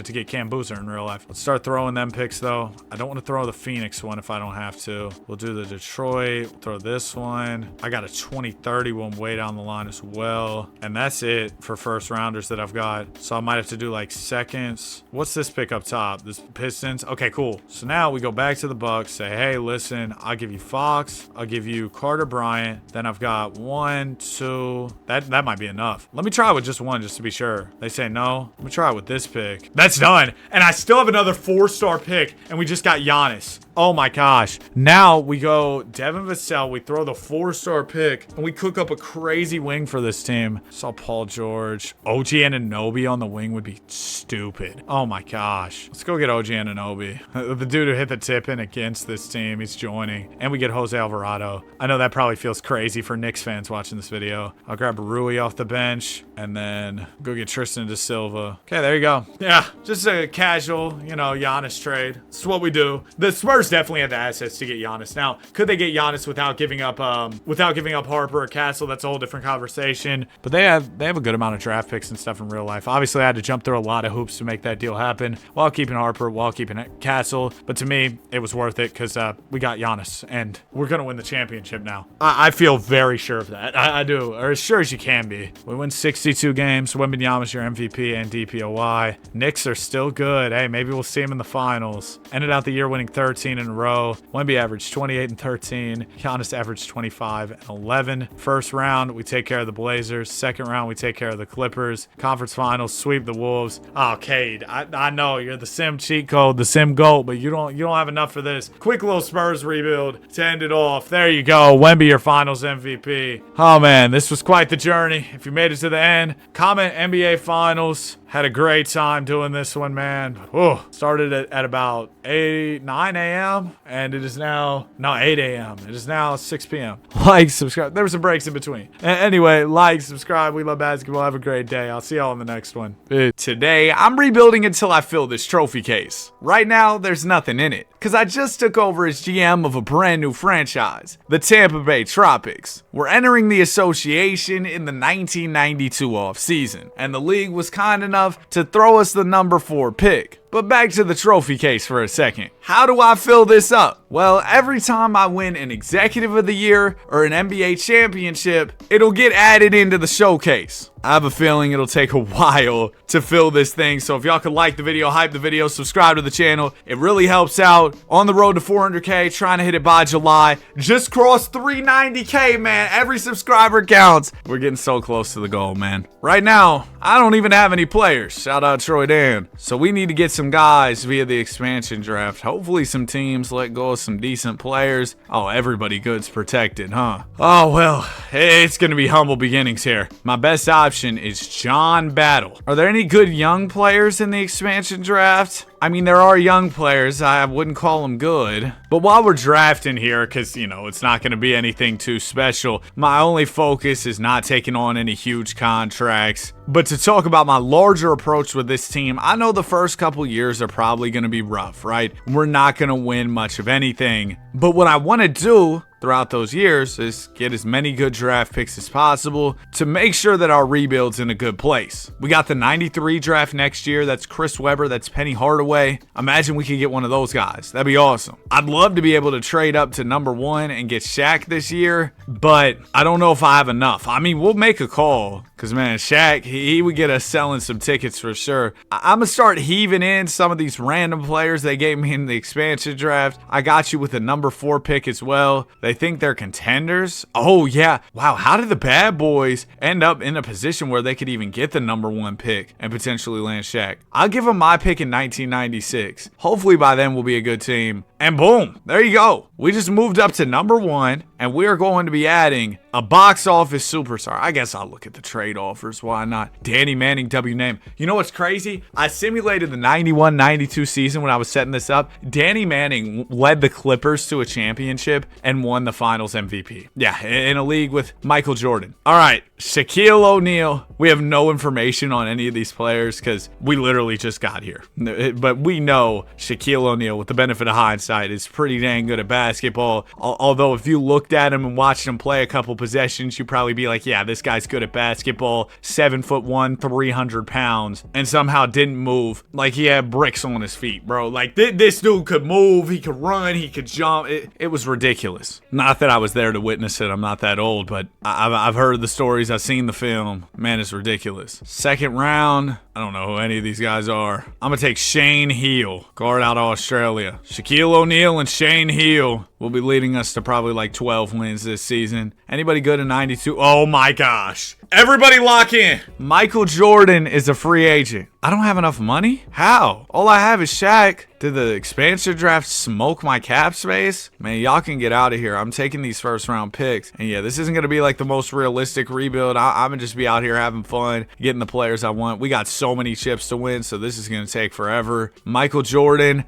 to get Cam Boozer in real life. Let's start throwing them picks, though. I don't want to throw the Phoenix one if I don't have to. We'll do the Detroit. We'll throw this one. I got a 2030 one way down the line as well. And that's it for first rounders that I've got. So I might have to do like seconds. What's this pick up top? This Pistons. Okay, cool. So now we go back to the Bucks, say, hey, listen, I'll give you Fox, I'll give you Carter Bryant, then I've got 1, 2, that might be enough. Let me try with just one just to be sure. They say no. Let me try with this pick. That's done. And I still have another 4-star pick, and we just got Giannis. Oh my gosh. Now we go Devin Vassell, we throw the 4-star pick, and we cook up a crazy wing for this team. Saw Paul George. OG Anunoby on the wing would be stupid. Oh my gosh. Let's go get OG Anunoby. The dude who hit the tip in against this team, he's joining. And we get Jose Alvarado. I know that probably feels crazy for Knicks fans watching this video. I'll grab Rui off the bench and then go get Tristan Da Silva. Okay, there you go. Yeah, just a casual, Giannis trade. This is what we do. The Spurs definitely had the assets to get Giannis. Now, could they get Giannis without giving up Harper or Castle? That's a whole different conversation. But they have a good amount of draft picks and stuff in real life. Obviously, I had to jump through a lot of hoops to make that deal happen while keeping Harper, while keeping Castle. But to me, it was worth it because we got Giannis, and we're going to win the championship now. I feel very sure of that. I do, or as sure as you can be. We win 62 games. Wembanyama's your MVP and DPOY. Knicks are still good. Hey, maybe we'll see him in the finals. Ended out the year winning 13 in a row. Wemby averaged 28 and 13. Giannis averaged 25 and 11. First round, we take care of the Blazers. Second round, we take care of the Clippers. Conference finals, sweep the Wolves. Oh, Cade, I know you're the sim cheat code, the sim GOAT, but you don't have enough for this. Quick little Spurs rebuild to end it off. There you go. Wemby, your finals MVP. Oh man, this was quite the journey. If you made it to the end, comment NBA finals. Had a great time doing this one, man. Oh, started at about 9 a.m. and it is now 8 a.m. It is now 6 p.m. Like, subscribe. There were some breaks in between. Anyway, like, subscribe. We love basketball. Have a great day. I'll see y'all in the next one. Peace. Today, I'm rebuilding until I fill this trophy case. Right now, there's nothing in it because I just took over as GM of a brand new franchise, the Tampa Bay Tropics. We're entering the association in the 1992 offseason, and the league was kind enough to throw us the number 4 pick. But back to the trophy case for a second. How do I fill this up? Well, every time I win an Executive of the Year or an NBA championship, it'll get added into the showcase. I have a feeling it'll take a while to fill this thing, so if y'all could like the video, hype the video, subscribe to the channel, it really helps out. On the road to 400K, trying to hit it by July. Just crossed 390K, man. Every subscriber counts. We're getting so close to the goal, man. Right now, I don't even have any players. Shout out Troy Dan. So we need to get some guys via the expansion draft. Hopefully some teams let go of some decent players. Oh, everybody good's protected, huh? Oh, well, it's going to be humble beginnings here. My best option is John Battle. Are there any good young players in the expansion draft? I mean, there are young players. I wouldn't call them good. But while we're drafting here, because, you know, it's not going to be anything too special, my only focus is not taking on any huge contracts. But to talk about my larger approach with this team, I know the first couple years are probably going to be rough, right? We're not going to win much of anything. But what I want to do throughout those years is get as many good draft picks as possible to make sure that our rebuild's in a good place. We got the 93 draft next year. That's Chris Webber. That's Penny Hardaway. Imagine we could get one of those guys. That'd be awesome. I'd love to be able to trade up to number 1 and get Shaq this year, but I don't know if I have enough. I mean, we'll make a call because, man, Shaq, he would get us selling some tickets for sure. I'm going to start heaving in some of these random players they gave me in the expansion draft. I got you with a number 4 pick as well. They think they're contenders. Oh, yeah. Wow, how did the bad boys end up in a position where they could even get the number 1 pick and potentially land Shaq? I'll give them my pick in 1996. Hopefully by then we'll be a good team. And boom, there you go. We just moved up to number 1, and we are going to be adding a box office superstar. I guess I'll look at the trade offers. Why not? Danny Manning, W name. You know what's crazy? I simulated the 91-92 season when I was setting this up. Danny Manning led the Clippers to a championship and won the finals MVP. Yeah, in a league with Michael Jordan. All right, Shaquille O'Neal. We have no information on any of these players because we literally just got here. But we know Shaquille O'Neal, with the benefit of hindsight, is pretty dang good at basketball. Although if you looked at him and watched him play a couple possessions, you'd probably be like, yeah, this guy's good at basketball. 7'1", 300 pounds, and somehow didn't move like he had bricks on his feet, bro. Like this dude could move, he could run, he could jump. It was ridiculous. Not that I was there to witness it. I'm not that old, but I've heard the stories. I've seen the film. Man, it's ridiculous. Second round, I don't know who any of these guys are. I'm gonna take Shane Heal, guard out of Australia. Shaquille O'Neal and Shane Heal will be leading us to probably like 12 wins this season. Anybody good in 92? Oh my gosh. Everybody lock in. Michael Jordan is a free agent. I don't have enough money? How? All I have is Shaq. Did the expansion draft smoke my cap space? Man, y'all can get out of here. I'm taking these first round picks. And yeah, this isn't going to be like the most realistic rebuild. I'm going to just be out here having fun, getting the players I want. We got so many chips to win, so this is going to take forever. Michael Jordan.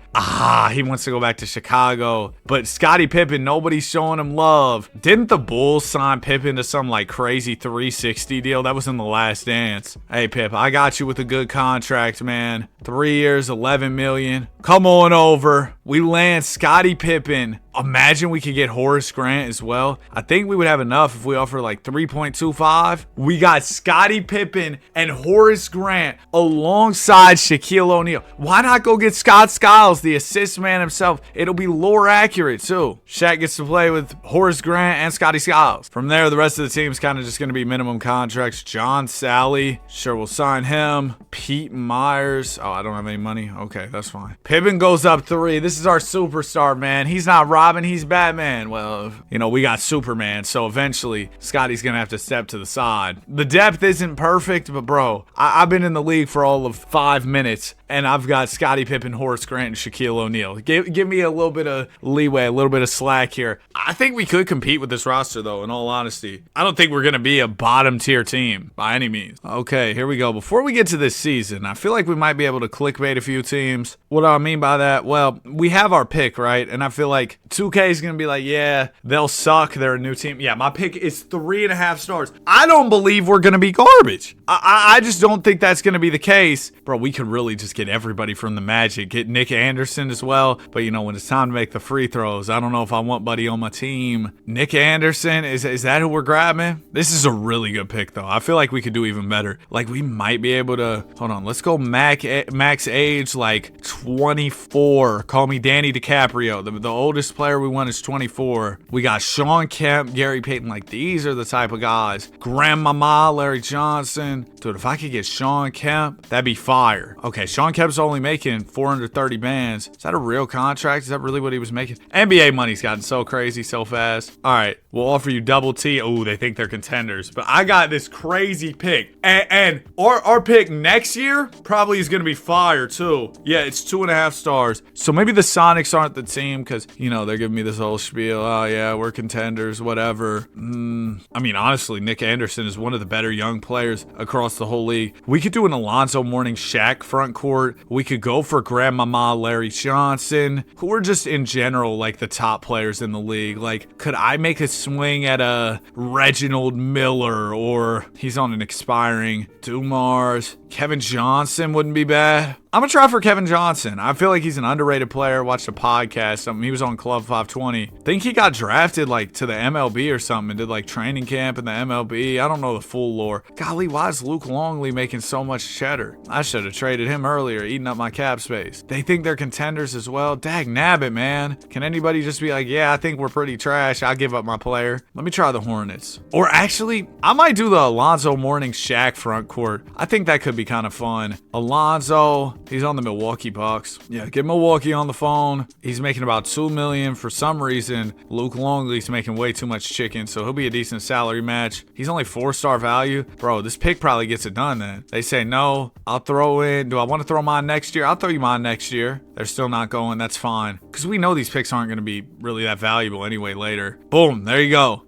He wants to go back to Chicago. But Scottie Pippen, nobody's showing him love. Didn't the Bulls sign Pippen to some like crazy 360 deal? That was in the Last Dance. Hey, Pip, I got you with a good contract, man. 3 years, $11 million. Come on over. We land Scottie Pippen. Imagine we could get Horace Grant as well. I think we would have enough if we offer like 3.25. We got Scottie Pippen and Horace Grant alongside Shaquille O'Neal. Why not go get Scott Skiles, the assist man himself? It'll be lore accurate too. Shaq gets to play with Horace Grant and Scotty Skiles. From there, the rest of the team's kind of just going to be minimum contracts. John Sally, sure, we'll sign him. Pete Myers. Oh, I don't have any money. Okay, that's fine. Pippen goes up 3. This is our superstar, man. He's not Robin, he's Batman. Well, you know, we got Superman, so eventually Scotty's gonna have to step to the side. The depth isn't perfect, but bro, I've been in the league for all of 5 minutes, and I've got Scottie Pippen, Horace Grant, and Shaquille O'Neal. Give me a little bit of leeway, a little bit of slack here. I think we could compete with this roster, though, in all honesty. I don't think we're gonna be a bottom-tier team by any means. Okay, here we go. Before we get to this season, I feel like we might be able to clickbait a few teams. What do I mean by that? Well, we have our pick, right? And I feel like 2K is going to be like, yeah, they'll suck. They're a new team. Yeah, my pick is 3.5 stars. I don't believe we're going to be garbage. I just don't think that's going to be the case. Bro, we could really just get everybody from the Magic. Get Nick Anderson as well. But, you know, when it's time to make the free throws, I don't know if I want Buddy on my team. Nick Anderson, is that who we're grabbing? This is a really good pick, though. I feel like we could do even better. Like, we might be able to... Hold on. Let's go max age, like, 24. Call me Danny DiCaprio. The oldest player we want is 24. We got Sean Kemp, Gary Payton. Like, these are the type of guys. Grandmama, Larry Johnson. Dude, if I could get Sean Kemp, that'd be fire. Okay, Sean Kemp's only making 430 bands. Is that a real contract? Is that really what he was making? NBA money's gotten so crazy so fast. All right, we'll offer you double T. Oh, they think they're contenders. But I got this crazy pick. And our pick next year probably is going to be fire, too. Yeah, it's 2.5 stars. So maybe the Sonics aren't the team because, you know, they're giving me this whole spiel. Oh, yeah, we're contenders, whatever. I mean, honestly, Nick Anderson is one of the better young players across the whole league. We could do an Alonzo Mourning Shaq front court. We could go for Grandmama Larry Johnson, who are just in general like the top players in the league. Like, could I make a swing at a Reginald Miller, or he's on an expiring Dumars? Kevin Johnson wouldn't be bad. I'm gonna try for Kevin Johnson. I feel like he's an underrated player. Watched a podcast. He was on Club 520. Think he got drafted like to the MLB or something and did like training camp in the MLB. I don't know the full lore. Golly, why is Luke Longley making so much cheddar? I should have traded him earlier, eating up my cap space. They think they're contenders as well. Dag nabbit, man. Can anybody just be like, yeah, I think we're pretty trash. I'll give up my player. Let me try the Hornets. Or actually, I might do the Alonzo Mourning Shaq front court. I think that could be kind of fun. Alonzo, he's on the Milwaukee Bucks. Yeah, get Milwaukee on the phone. He's making about $2 million. For some reason, Luke Longley's making way too much chicken, so he'll be a decent salary match. He's only 4-star value. Bro, this pick probably gets it done then. They say, no, I'll throw in. Do I want to throw mine next year? I'll throw you mine next year. They're still not going. That's fine. Because we know these picks aren't going to be really that valuable anyway later. Boom, there you go.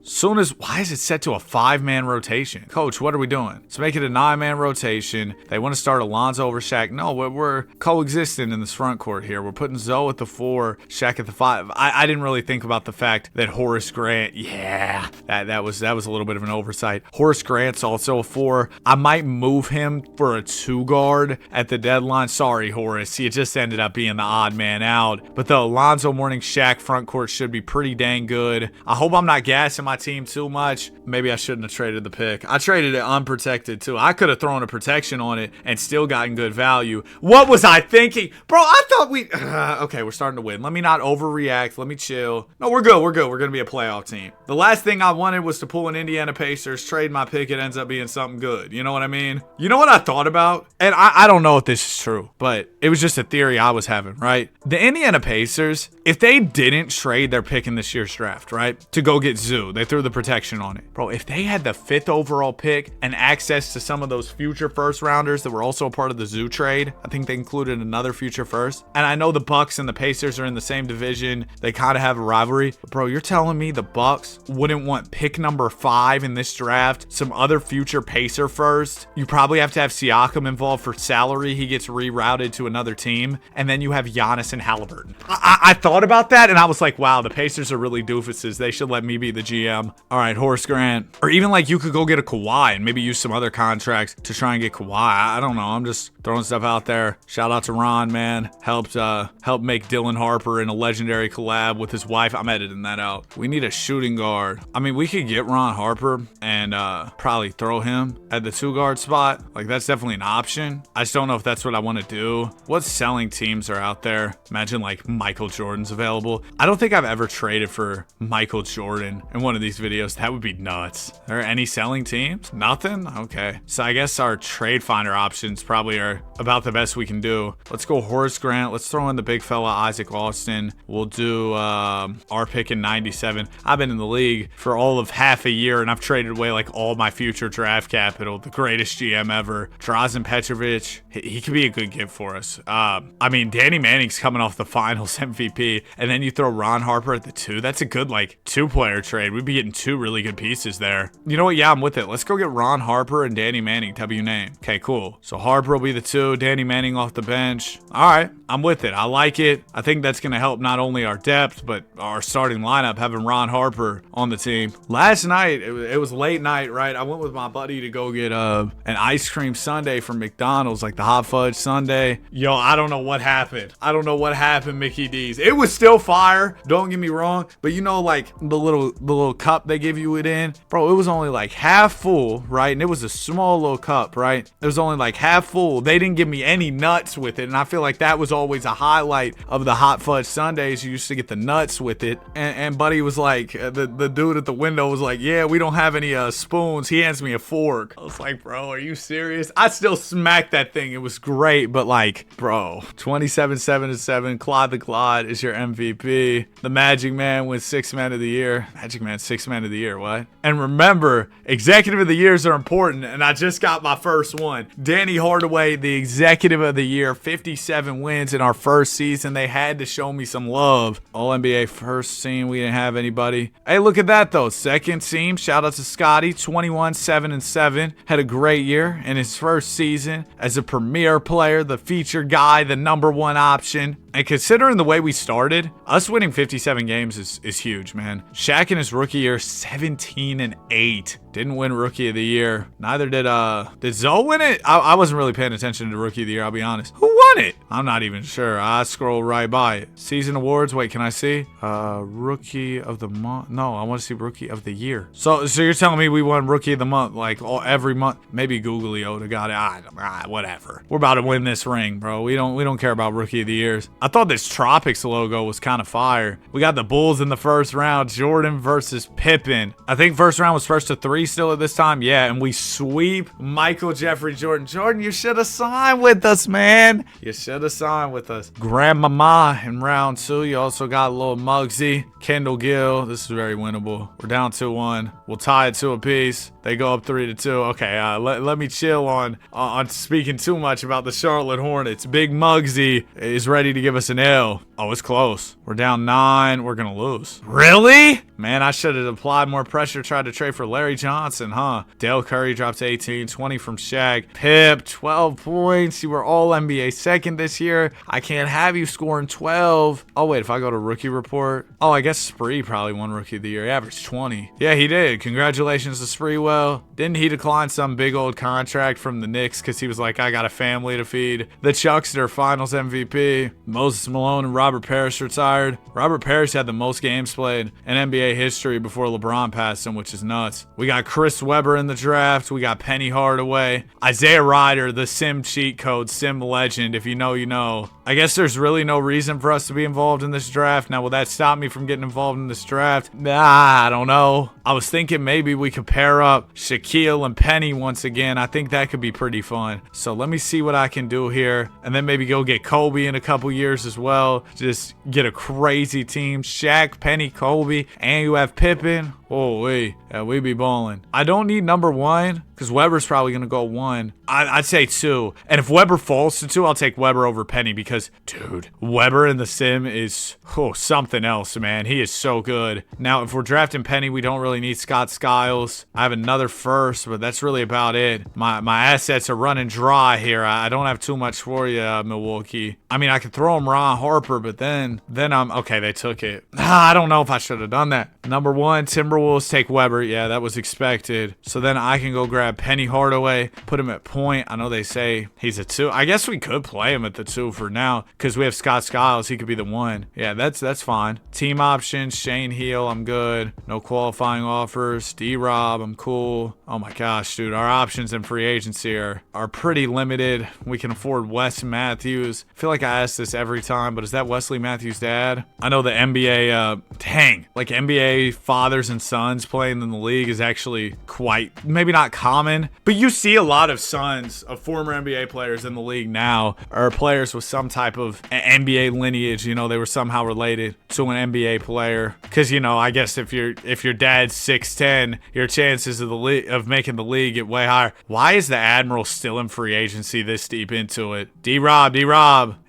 Why is it set to a 5-man rotation? Coach, what are we doing? Let's make it a 9-man rotation. They want to start Alonzo over Shaq. No, we're coexisting in this front court here. We're putting Zoe at the 4, Shaq at the 5. I didn't really think about the fact that Horace Grant, yeah, that was a little bit of an oversight. Horace Grant's also a 4. I might move him for a 2 guard at the deadline. Sorry, Horace. You just ended up being the odd man out. But the Alonzo Mourning Shaq front court should be pretty dang good. I hope I'm not gassing my team too much. Maybe I shouldn't have traded the pick. I traded it unprotected too. I could have thrown a protection on it and still gotten good value. What was I thinking? Bro, I thought okay, we're starting to win. Let me not overreact. Let me chill. No, we're good. We're going to be a playoff team. The last thing I wanted was to pull an Indiana Pacers, trade my pick. It ends up being something good. You know what I mean? You know what I thought about? And I don't know if this is true, but it was just a theory I was having, right? The Indiana Pacers, if they didn't trade their pick in this year's draft, right, to go get Zoo, they threw the protection on it. Bro, if they had the 5th overall pick and access to some of those future first rounders that were also a part of the Zoo trade, I think they included another future first. And I know the Bucks and the Pacers are in the same division. They kind of have a rivalry. But bro, you're telling me the Bucks wouldn't want pick number 5 in this draft, some other future Pacer first? You probably have to have Siakam involved for salary. He gets rerouted to another team. And then you have Giannis and Halliburton. I thought about that and I was like, wow, the Pacers are really doofuses. They should let me be the GM. All right, Horace Grant. Or even like you could go get a Kawhi and maybe use some other contracts to try and get Kawhi. I don't know. I'm just throwing stuff out there. Shout out to Ron, man. Helped make Dylan Harper in a legendary collab with his wife. I'm editing that out. We need a shooting guard. I mean, we could get Ron Harper and probably throw him at the 2 guard spot. Like, that's definitely an option. I just don't know if that's what I want to do. What selling teams are out there? Imagine like Michael Jordan's available. I don't think I've ever traded for Michael Jordan in one of these videos. That would be nuts. Are there any selling teams? Nothing? Okay. So I guess our trade finder options probably are about the best we can do. Let's go Horace Grant. Let's throw in the big fella Isaac Austin. We'll do our pick in 97. I've been in the league for all of half a year and I've traded away like all my future draft capital. The greatest GM ever. Drazen Petrovic. He could be a good gift for us. I mean, Danny Manning's coming off the finals MVP and then you throw Ron Harper at the 2. That's a good like 2-player trade. We'd be getting 2 really good pieces there. You know what? Yeah, I'm with it. Let's go get Ron Harper and Danny Manning. W name. Okay, cool. So Harper will be the 2, Danny Manning off the bench. All right, I'm with it. I like it. I think that's going to help not only our depth, but our starting lineup, having Ron Harper on the team. Last night, it was late night, right? I went with my buddy to go get an ice cream sundae from McDonald's, like the hot fudge sundae. Yo, I don't know what happened. I don't know what happened, Mickey D's. It was still fire, don't get me wrong, but you know, like the little cup they give you it in, bro, it was only like half full, right? And it was a small little cup, right? It was only like half full. They didn't give me any nuts with it, and I feel like that was always a highlight of the hot fudge sundaes. You used to get the nuts with it, and buddy was like, the dude at the window was like, yeah, we don't have any spoons. He hands me a fork. I was like, bro, are you serious? I still smacked that thing. It was great, but like, bro, 27-7-7. Claude the Claude is your MVP. The Magic Man wins 6th Man of the Year. Magic Man 6th Man of the Year, what? And remember, Executive of the Years are important, and I just got my first one. Danny Hardaway, the Executive of the Year, 57 wins in our first season. They had to show me some love. All-NBA first team, we didn't have anybody. Hey, look at that, though. Second team, shout out to Scotty, 21-7-7. Had a great year in his first season as a premier player, the featured guy, the #1 option. And considering the way we started, us winning 57 games is huge, man. Shaq in his rookie year, 17-8. Didn't win Rookie of the Year. Neither did Zoe win it? I wasn't really paying attention to Rookie of the Year, I'll be honest. Who won it? I'm not even sure. I scroll right by it. Season awards. Wait, can I see? Rookie of the month. No, I want to see Rookie of the Year. So you're telling me we won Rookie of the Month like every month? Maybe Googlio got it. Whatever. We're about to win this ring, bro. We don't care about Rookie of the Years. I thought this Tropics logo was kind of fire. We got the Bulls in the first round. Jordan versus Pippen. I think first round was 1-3 still at this time. Yeah, and we sweep Michael Jeffrey Jordan. Jordan, you should have signed with us, man. You should have signed with us. Grandmama in round 2. You also got a little Muggsy. Kendall Gill. This is very winnable. We're down 2-1. We'll tie it to a piece. They go up 3-2. Okay, let me chill on speaking too much about the Charlotte Hornets. Big Muggsy is ready to give us an L. Oh, it's close. We're down 9. We're gonna lose. Really? Man, I should have applied more pressure, tried to trade for Larry Johnson, huh? Dale Curry drops 18, 20 from Shaq. Pip, 12 points. You were all NBA second this year. I can't have you scoring 12. Oh, wait, if I go to rookie report. Oh, I guess Spree probably won Rookie of the Year. He averaged 20. Yeah, he did. Congratulations to Spreewell. Didn't he decline some big old contract from the Knicks because he was like, I got a family to feed? The Chuckster Finals MVP. Moses Malone and Robert Parrish retired. Robert Parrish had the most games played in NBA history before LeBron passed him, which is nuts. We got Chris Webber in the draft. We got Penny Hardaway. Isaiah Ryder, the sim cheat code, sim legend. If you know, you know. I guess there's really no reason for us to be involved in this draft. Now, will that stop me from getting involved in this draft? I don't know. I was thinking maybe we could pair up Shaquille and Penny once again. I think that could be pretty fun. So let me see what I can do here. And then maybe go get Kobe in a couple years as well. Just get a crazy team. Shaq, Penny, Kobe, and you have Pippen. Oh, we be balling. I don't need #1 because Weber's probably going to go 1. I'd say 2. And if Weber falls to 2, I'll take Weber over Penny because, dude, Weber in the sim is something else, man. He is so good. Now, if we're drafting Penny, we don't really need Scott Skiles. I have another first, but that's really about it. My assets are running dry here. I don't have too much for you, Milwaukee. I mean, I could throw him Ron Harper, but then I'm... Okay, they took it. I don't know if I should have done that. #1, Timberwolves take Weber. Yeah, that was expected. So then I can go grab Penny Hardaway, put him at point. I know they say he's a 2. I guess we could play him at the 2 for now because we have Scott Skiles. He could be the 1. Yeah, that's fine. Team options, Shane Heal, I'm good. No qualifying offers. D-Rob, I'm cool. Oh my gosh, dude. Our options in free agency are pretty limited. We can afford Wes Matthews. I feel like I ask this every time, but is that Wesley Matthews' dad? I know the NBA, NBA fathers and sons playing in the league is actually quite, maybe not common, but you see a lot of sons of former NBA players in the league now, or players with some type of NBA lineage. You know, they were somehow related to an NBA player. Because, you know, I guess if your dad's 6'10", your chances of making the league get way higher. Why is the Admiral still in free agency this deep into it? D-Rob.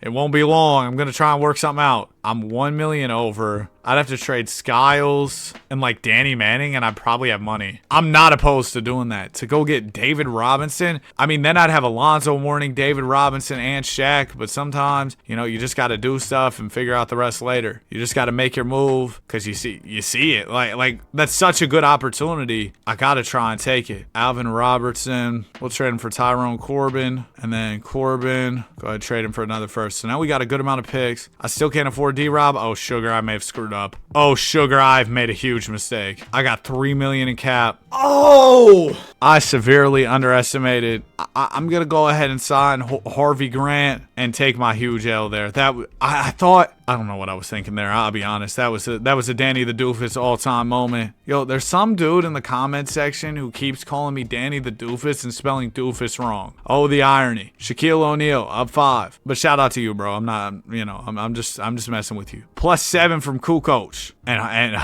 It won't be long. I'm going to try and work something out. I'm 1 million over. I'd have to trade Skiles and like Danny Manning, and I'd probably have money. I'm not opposed to doing that. To go get David Robinson, I mean, then I'd have Alonzo Mourning, David Robinson, and Shaq. But sometimes, you know, you just got to do stuff and figure out the rest later. You just got to make your move because you see it. Like that's such a good opportunity. I got to try and take it. Alvin Robertson, we'll trade him for Tyrone Corbin, and then Corbin, go ahead and trade him for another first. So now we got a good amount of picks. I still can't afford D-Rob. Oh, sugar, I may have screwed up. Oh, sugar, I've made a huge mistake. I got $3 million in cap. Oh, I severely underestimated. I'm gonna go ahead and sign Harvey Grant and take my huge L there. I thought, I don't know what I was thinking there. I'll be honest. That was a Danny the Doofus all-time moment. Yo, there's some dude in the comment section who keeps calling me Danny the Doofus and spelling doofus wrong. Oh, the irony. Shaquille O'Neal up 5. But shout out to you, bro. I'm not, you know, I'm just messing with you. +7 from Kukoc. And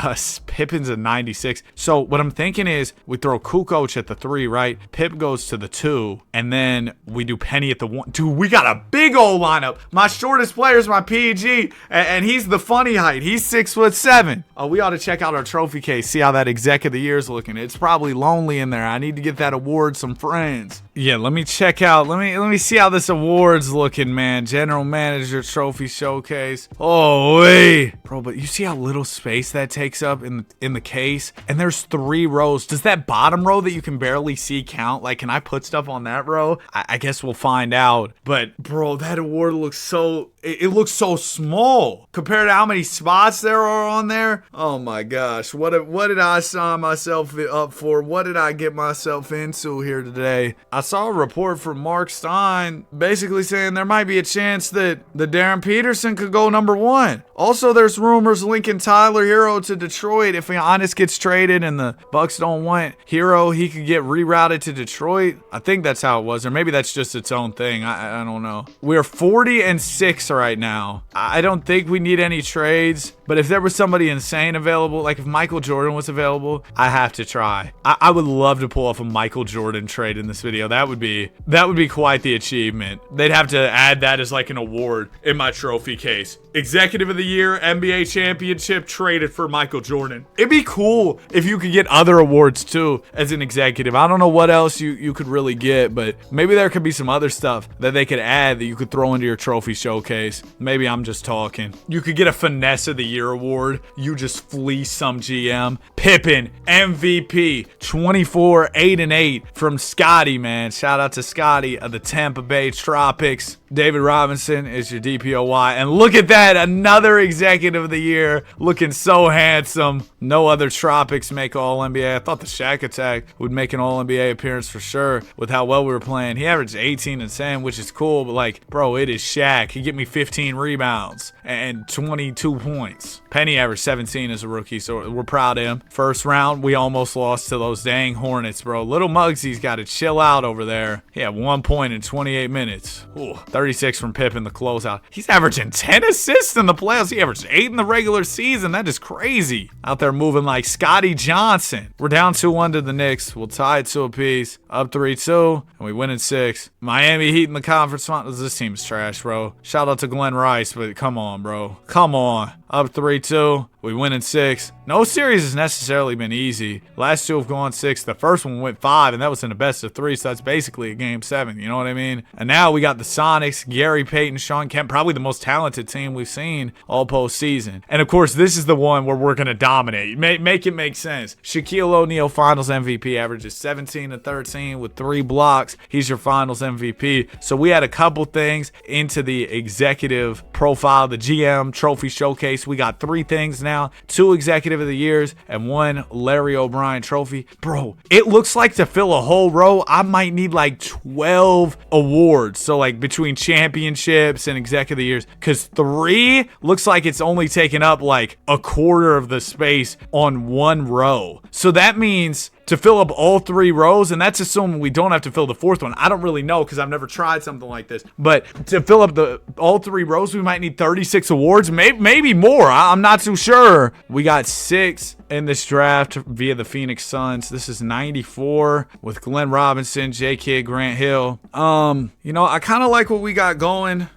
Pippen's a 96. So what I'm thinking is we throw Kukoc at the 3, right? Pip goes to the 2, and then we do Penny at the 1. Dude, we got a big old lineup. My shortest player is my PG, and he's the funny height. He's 6'7". Oh, we ought to check out our trophy case, see how that exec of the year is looking. It's probably lonely in there. I need to get that award some friends. Yeah, let me check out. Let me see how this award's looking, man. General Manager Trophy Showcase. Oh, wait. Bro, but you see how little space that takes up in the case? And there's 3 rows. Does that bottom row that you can barely see count? Like, can I put stuff on that row? I guess we'll find out. But, bro, that award looks so... It looks so small compared to how many spots there are on there. Oh my gosh, what did I sign myself up for? What did I get myself into here today? I saw a report from Mark Stein basically saying there might be a chance that the Darren Peterson could go number 1. Also, there's rumors linking Tyler Hero to Detroit. If Giannis gets traded and the Bucks don't want Hero, he could get rerouted to Detroit. I think that's how it was, or maybe that's just its own thing. I don't know. We're 40-6 right now. I don't think we need any trades, but if there was somebody insane available, like if Michael Jordan was available, I have to try. I would love to pull off a Michael Jordan trade in this video. That would be quite the achievement. They'd have to add that as like an award in my trophy case. Executive of the Year, NBA Championship, traded for Michael Jordan. It'd be cool if you could get other awards too as an executive. I don't know what else you could really get, but maybe there could be some other stuff that they could add that you could throw into your trophy showcase. Maybe I'm just talking. You could get a Finesse of the Year award. You just fleece some GM. Pippen, MVP, 24, 8-8 from Scotty, man. Shout out to Scotty of the Tampa Bay Tropics. David Robinson is your DPOY. And look at that, another Executive of the Year, looking so handsome. No other Tropics make All-NBA. I thought the Shaq Attack would make an All-NBA appearance for sure with how well we were playing. He averaged 18 and 10, which is cool, but like, bro, it is Shaq. He get me 15 rebounds and 22 points. Penny averaged 17 as a rookie, so we're proud of him. First round, we almost lost to those dang Hornets, bro. Little Muggsy's got to chill out over there. He had 1 point in 28 minutes. Ooh, 36 from Pippen, the closeout. He's averaging 10 assists in the playoffs. He averaged 8 in the regular season. That is crazy. Out there moving like Scotty Johnson. We're down 2-1 to the Knicks. We'll tie it 2 apiece. Up 3-2, and we win in 6. Miami Heat in the conference finals. This team's trash, bro. Shout out to Glenn Rice, but come on, bro. Come on. Up 3-2. We win in 6. No series has necessarily been easy. Last 2 have gone 6. The first one went 5, and that was in a best of 3, so that's basically a game 7. You know what I mean? And now we got the Sonics, Gary Payton, Sean Kemp, probably the most talented team we've seen all postseason. And of course, this is the one where we're going to dominate. Make it make sense. Shaquille O'Neal, Finals MVP, averages 17 and 13 with 3 blocks. He's your Finals MVP. So we had a couple things into the executive profile, the GM Trophy Showcase. We got 3 things now, 2 Executive of the Years and 1 Larry O'Brien trophy. Bro, it looks like to fill a whole row, I might need like 12 awards. So like between championships and Executive of the Years, because 3 looks like it's only taking up like a quarter of the space on 1 row. So that means to fill up all 3 rows, and that's assuming we don't have to fill the 4th one. I don't really know because I've never tried something like this. But to fill up all 3 rows, we might need 36 awards, maybe more. I'm not too sure. We got 6 in this draft via the Phoenix Suns. This is 94 with Glenn Robinson, J. Kidd, Grant Hill. I kind of like what we got going.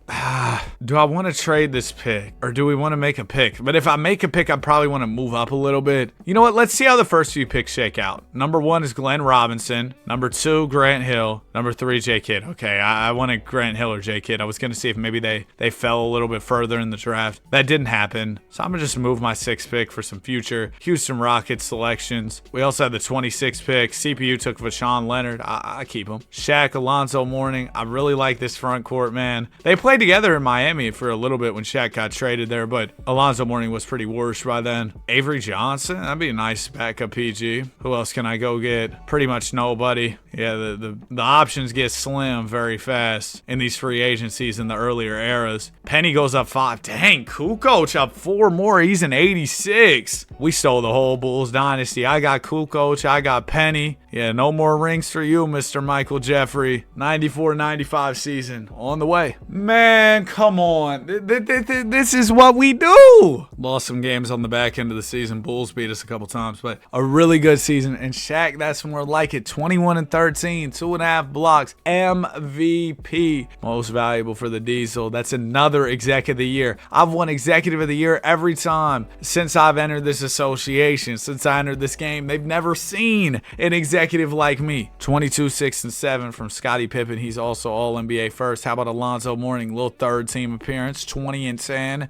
Do I want to trade this pick or do we want to make a pick? But if I make a pick, I probably want to move up a little bit. You know what? Let's see how the first few picks shake out. Number 1 is Glenn Robinson. Number 2, Grant Hill. Number 3, J. Kidd. Okay, I wanted Grant Hill or J. Kidd. I was going to see if maybe they fell a little bit further in the draft. That didn't happen. So I'm going to just move my 6th pick for some future Houston Rockets selections. We also had the 26th pick. CPU took Vashawn Leonard. I keep him. Shaq, Alonzo Mourning. I really like this front court, man. They played together in Miami for a little bit when Shaq got traded there, but Alonzo Mourning was pretty worse by then. Avery Johnson, that'd be a nice backup PG. Who else can I go get? Pretty much nobody. Yeah, the options get slim very fast in these free agencies in the earlier eras. Penny goes up 5. Dang, Kukoc up 4 more. He's an 86. We stole the whole Bulls dynasty. I got Kukoc. I got Penny. Yeah, no more rings for you, Mr. Michael Jeffrey. 94-95 season on the way. Man, come on. This is what we do. Lost some games on the back end of the season. Bulls beat us a couple times, but a really good season. And Shaq, that's more like it. 21-13, 2.5 blocks. MVP. Most valuable for the Diesel. That's another executive of the year. I've won executive of the year every time since I've entered this association, since I entered this game. They've never seen an executive like me. 22, 6, and 7 from Scottie Pippen. He's also all NBA first. How about Alonzo Mourning? Little third team appearance. 20 and 10.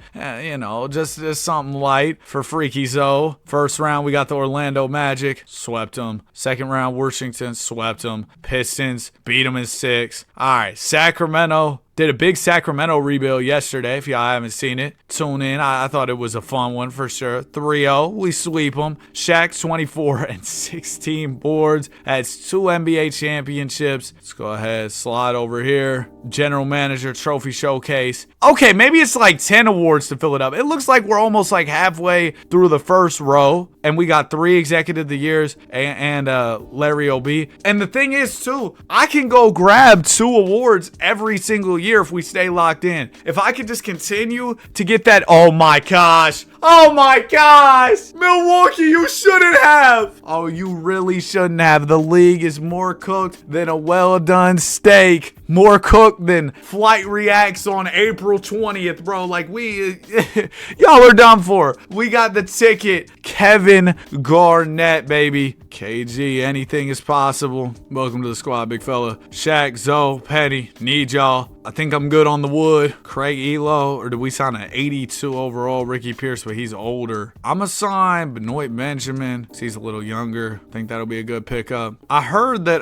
Just something light for Freaky Zoe. First round, we got the Orlando Magic. Swept them. Second round, Washington. Swept them. Pistons. Beat them in 6. All right, Sacramento. Did a big Sacramento rebuild yesterday. If y'all haven't seen it, tune in. I thought it was a fun one for sure. 3-0. We sweep them. Shaq 24 and 16 boards. Has 2 NBA championships. Let's go ahead. Slide over here. General Manager Trophy Showcase. Okay, maybe it's like 10 awards to fill it up. It looks like we're almost like halfway through the first row. And we got 3 Executive of the Years and Larry O.B. And the thing is, too, I can go grab 2 awards every single year if we stay locked in. If I could just continue to get that, oh my gosh, Milwaukee, you shouldn't have. Oh, you really shouldn't have. The league is more cooked than a well-done steak. More cooked than Flight Reacts on April 20th, bro. Like, y'all are done for. We got the ticket. Kevin Garnett, baby. KG, anything is possible. Welcome to the squad, big fella. Shaq, Zoe, Petty, need y'all. I think I'm good on the wood. Craig Elo, or did we sign an 82 overall Ricky Pierce, but he's older. I'm going to sign Benoit Benjamin. He's a little younger. I think that'll be a good pickup. I heard that,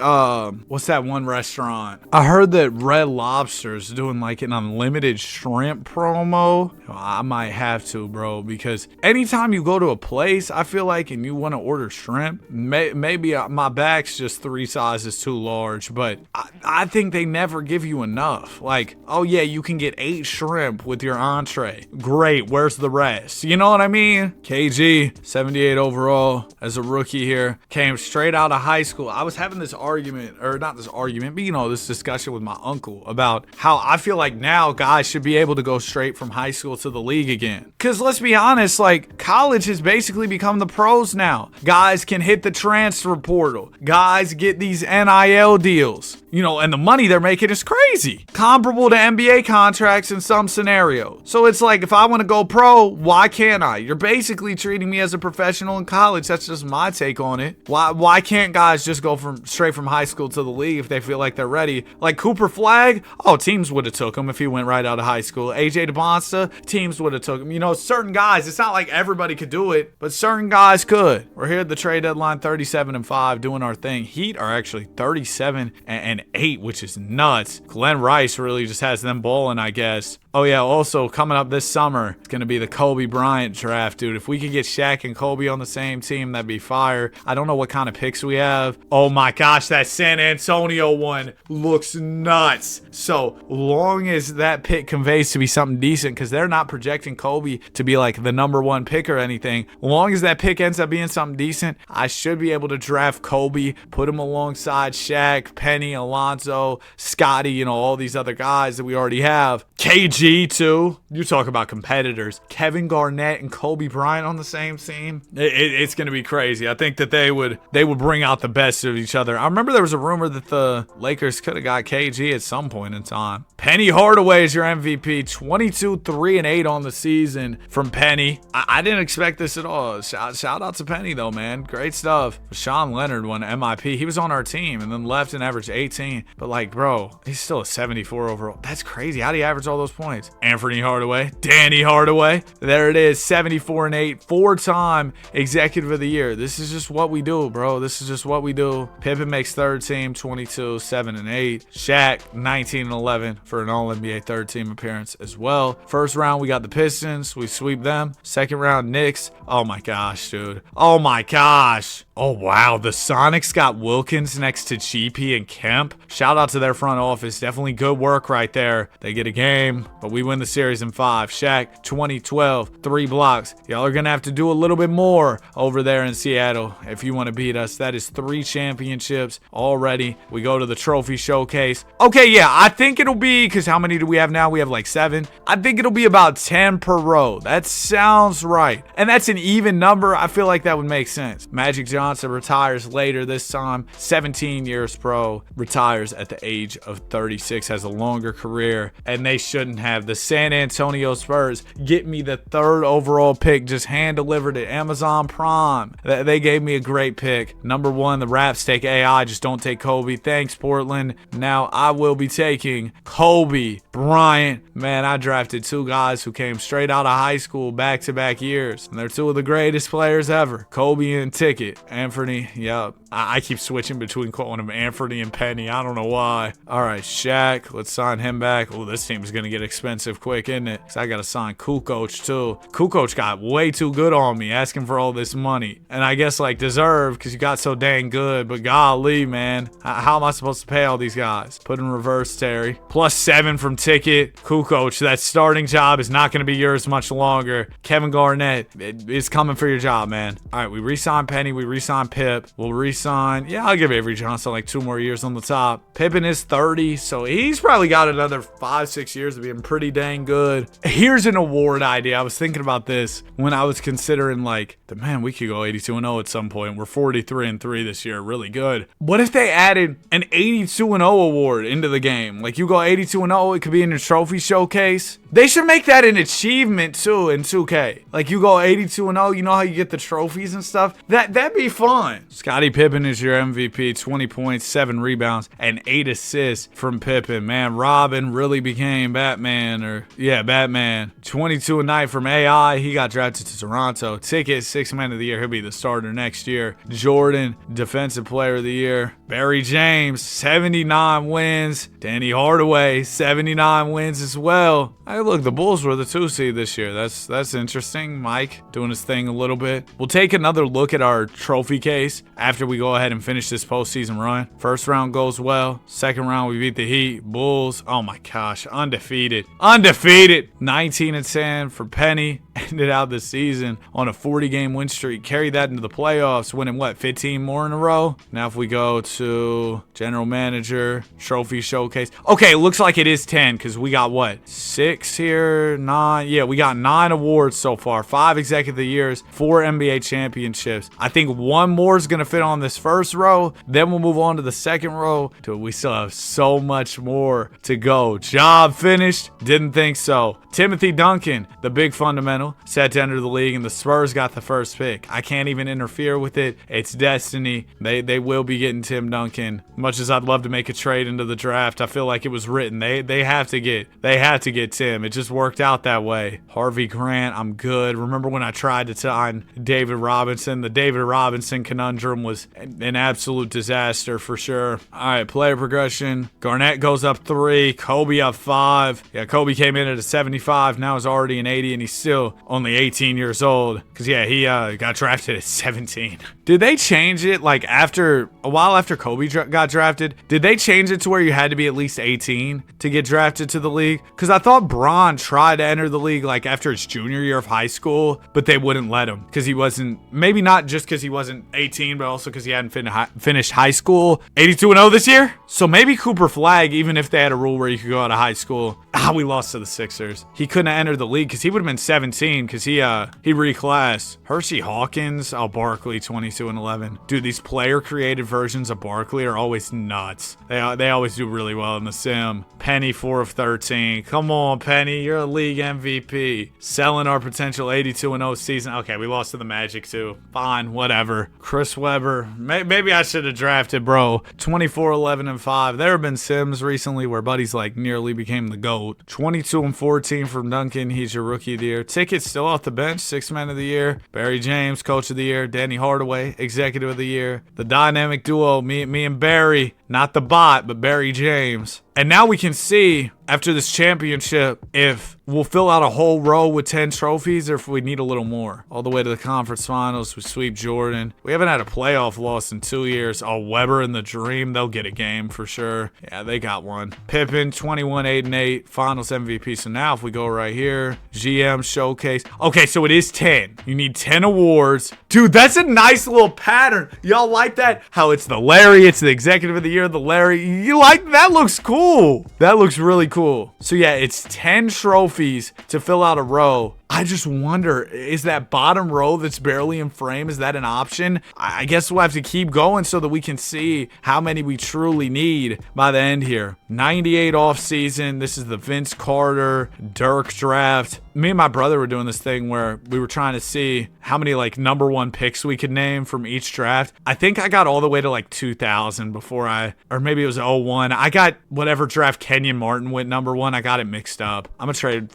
what's that one restaurant? I heard that Red Lobster's doing like an unlimited shrimp promo. I might have to, bro, because anytime you go to a place, I feel like, and you want to order shrimp, maybe my back's just 3 sizes too large, but I think they never give you enough. Like, oh yeah, you can get 8 shrimp with your entree. Great, where's the rest? You know what I mean? KG, 78 overall as a rookie here. Came straight out of high school. I was having this argument, or not this argument, but this discussion with my uncle about how I feel like now guys should be able to go straight from high school to the league again. Because let's be honest, like, college has basically become the pros now. Guys can hit the transfer portal. Guys get these NIL deals. And the money they're making is crazy. Comparable to NBA contracts in some scenarios. So it's like, if I want to go pro, why can't I? You're basically treating me as a professional in college. That's just my take on it. Why can't guys just go straight from high school to the league if they feel like they're ready? Like Cooper Flagg, teams would have took him if he went right out of high school. AJ DeBonsta, teams would have took him. Certain guys, it's not like everybody could do it, but certain guys could. We're here at the trade deadline, 37-5, doing our thing. Heat are actually 37-8, which is nuts. Glenn Rice really just has them balling, I guess. Oh yeah, also coming up this summer, it's going to be the Kobe Bryant draft, dude. If we could get Shaq and Kobe on the same team, that'd be fire. I don't know what kind of picks we have. Oh my gosh, that San Antonio one looks nuts. So long as that pick conveys to be something decent, because they're not projecting Kobe to be like the number 1 pick or anything. Long as that pick ends up being something decent, I should be able to draft Kobe, put him alongside Shaq, Penny, Alonzo, Scotty, all these other guys that we already have. KG G2. You talk about competitors. Kevin Garnett and Kobe Bryant on the same team. It's going to be crazy. I think that they would bring out the best of each other. I remember there was a rumor that the Lakers could have got KG at some point in time. Penny Hardaway is your MVP. 22, 3, and 8 on the season from Penny. I didn't expect this at all. Shout out to Penny, though, man. Great stuff. Sean Leonard won MIP. He was on our team and then left and averaged 18. But, like, bro, he's still a 74 overall. That's crazy. How do you average all those points? Anthony Hardaway. Danny Hardaway. There it is. 74 and 8. 4-time executive of the year. This is just what we do, bro. This is just what we do. Pippen makes third team. 22, 7, and 8. Shaq, 19 and 11 for an All-NBA third team appearance as well. First round, we got the Pistons. We sweep them. Second round, Knicks. Oh my gosh, dude. Oh my gosh. Oh wow, the Sonics got Wilkins next to GP and Kemp. Shout out to their front office. Definitely good work right there. They get a game, but we win the series in 5. Shaq, 2012, 3 blocks. Y'all are gonna have to do a little bit more over there in Seattle if you want to beat us. That is 3 championships already. We go to the trophy showcase. Okay, yeah, I think it'll be, because how many do we have now? We have like 7. I think it'll be about 10 per row. That sounds right. And that's an even number. I feel like that would make sense. Magic Johnson retires later this time. 17 years pro. Retires at the age of 36. Has a longer career. And they shouldn't have. The San Antonio Spurs get me the 3rd overall pick. Just hand delivered at Amazon Prime. They gave me a great pick. Number 1, the Raps take AI. Just don't take Kobe. Thanks, Portland. Now I will be taking Kobe Bryant. Man, I drafted 2 guys who came straight out of high school back-to-back years. And they're 2 of the greatest players ever. Kobe and Ticket. Anthony, yep. I keep switching between calling him Anthony and Penny. I don't know why. All right, Shaq. Let's sign him back. Oh, this team's going to get expensive quick, isn't it? Because I got to sign Kukoc, too. Kukoc got way too good on me, asking for all this money. And I guess, like, deserved because you got so dang good. But golly, man. How am I supposed to pay all these guys? Put in reverse, Terry. +7 from Ticket. Kukoc, that starting job is not going to be yours much longer. Kevin Garnett is coming for your job, man. All right, we re-sign Penny. We re-sign Pip. We'll re-sign. Yeah, I'll give Avery Johnson like 2 more years on the top. Pippen is 30, so he's probably got another 5-6 years of being pretty dang good. Here's an award idea. I was thinking about this when I was considering, like, man, we could go 82-0 at some point. We're 43-3 this year. Really good. What if they added an 82-0 award into the game? Like, you go 82-0, it could be in your trophy showcase. They should make that an achievement, too, in 2K. Like, you go 82-0, you know how you get the trophies and stuff? That'd be fun. Scottie Pippen is your MVP. 20 points, 7 rebounds, and 8 assists from Pippen. Man, Robin really became Batman. Batman. 22 a night from AI. He got drafted to Toronto. Ticket, 6th man of the year. He'll be the starter next year. Jordan, defensive player of the year. Barry James, 79 wins. Danny Hardaway, 79 wins as well. Hey, look, the Bulls were the 2 seed this year. That's interesting. Mike doing his thing a little bit. We'll take another look at our trophy case after we go ahead and finish this postseason run. First round goes well. Second round, we beat the Heat. Bulls, oh my gosh, undefeated. 19-10 for Penny. Ended out the season on a 40-game win streak. Carried that into the playoffs, winning, 15 more in a row? Now if we go to general manager, trophy showcase. Okay, it looks like it is 10 because we got, 6 here? 9? Yeah, we got 9 awards so far. 5 executive of the years, 4 NBA championships. I think 1 more is going to fit on this first row. Then we'll move on to the second row. Dude, we still have so much more to go. Job finished? Didn't think so. Timothy Duncan, the big fundamental, set to enter the league, and the Spurs got the first pick. I can't even interfere with it. It's destiny. They will be getting Tim Duncan. Much as I'd love to make a trade into the draft, I feel like it was written. They have to get Tim. It just worked out that way. Harvey Grant, I'm good. Remember when I tried to sign David Robinson? The David Robinson conundrum was an absolute disaster for sure. All right, player progression. Garnett goes up 3. Kobe up 5. Yeah, Kobe came in at a 75. Now he's already an 80, and he's still only 18 years old. Because, yeah, he got drafted at 17. Did they change it, like, a while after Kobe got drafted? Did they change it to where you had to be at least 18 to get drafted to the league? Because I thought LeBron tried to enter the league like after his junior year of high school, but they wouldn't let him because he wasn't, maybe not just because he wasn't 18, but also because he hadn't finished high school. 82-0 this year. So maybe Cooper Flagg, even if they had a rule where you could go out of high school, we lost to the Sixers. He couldn't enter the league because he would have been 17 because he reclassed. Hershey Hawkins, Barkley 22-11. Dude, these player created versions of Barkley are always nuts. They always do really well in the sim. Penny 4 of 13. Come on, Penny, you're a league MVP. Selling our potential 82-0 season. Okay, we lost to the Magic too. Fine, whatever. Chris Webber, maybe I should have drafted, bro. 24-11-5. There have been sims recently where buddies like nearly became the GOAT. 22-14 from Duncan. He's your rookie of the year. Ticket still off the bench. 6 man of the year. Barry James, coach of the year. Danny Hardaway, executive of the year. The dynamic duo, me and Barry. Not the bot, but Barry James. And now we can see, after this championship, if we'll fill out a whole row with 10 trophies or if we need a little more. All the way to the conference finals. We sweep Jordan. We haven't had a playoff loss in 2 years. Weber and the Dream, they'll get a game for sure. Yeah, they got one. Pippen, 21-8-8, finals MVP. So now if we go right here, GM showcase. Okay, so it is 10. You need 10 awards. Dude, that's a nice little pattern. Y'all like that? How it's the Larry, it's the executive of the year, the Larry. You like that? Looks cool. That looks really cool. So yeah, it's 10 trophies to fill out a row. I just wonder, is that bottom row that's barely in frame, is that an option? I guess we'll have to keep going so that we can see how many we truly need by the end here. 98 off season. This is the Vince Carter, Dirk draft. Me and my brother were doing this thing where we were trying to see how many like #1 picks we could name from each draft. I think I got all the way to like 2000 before or maybe it was 01. I got whatever draft Kenyon Martin went #1. I got it mixed up. I'm gonna trade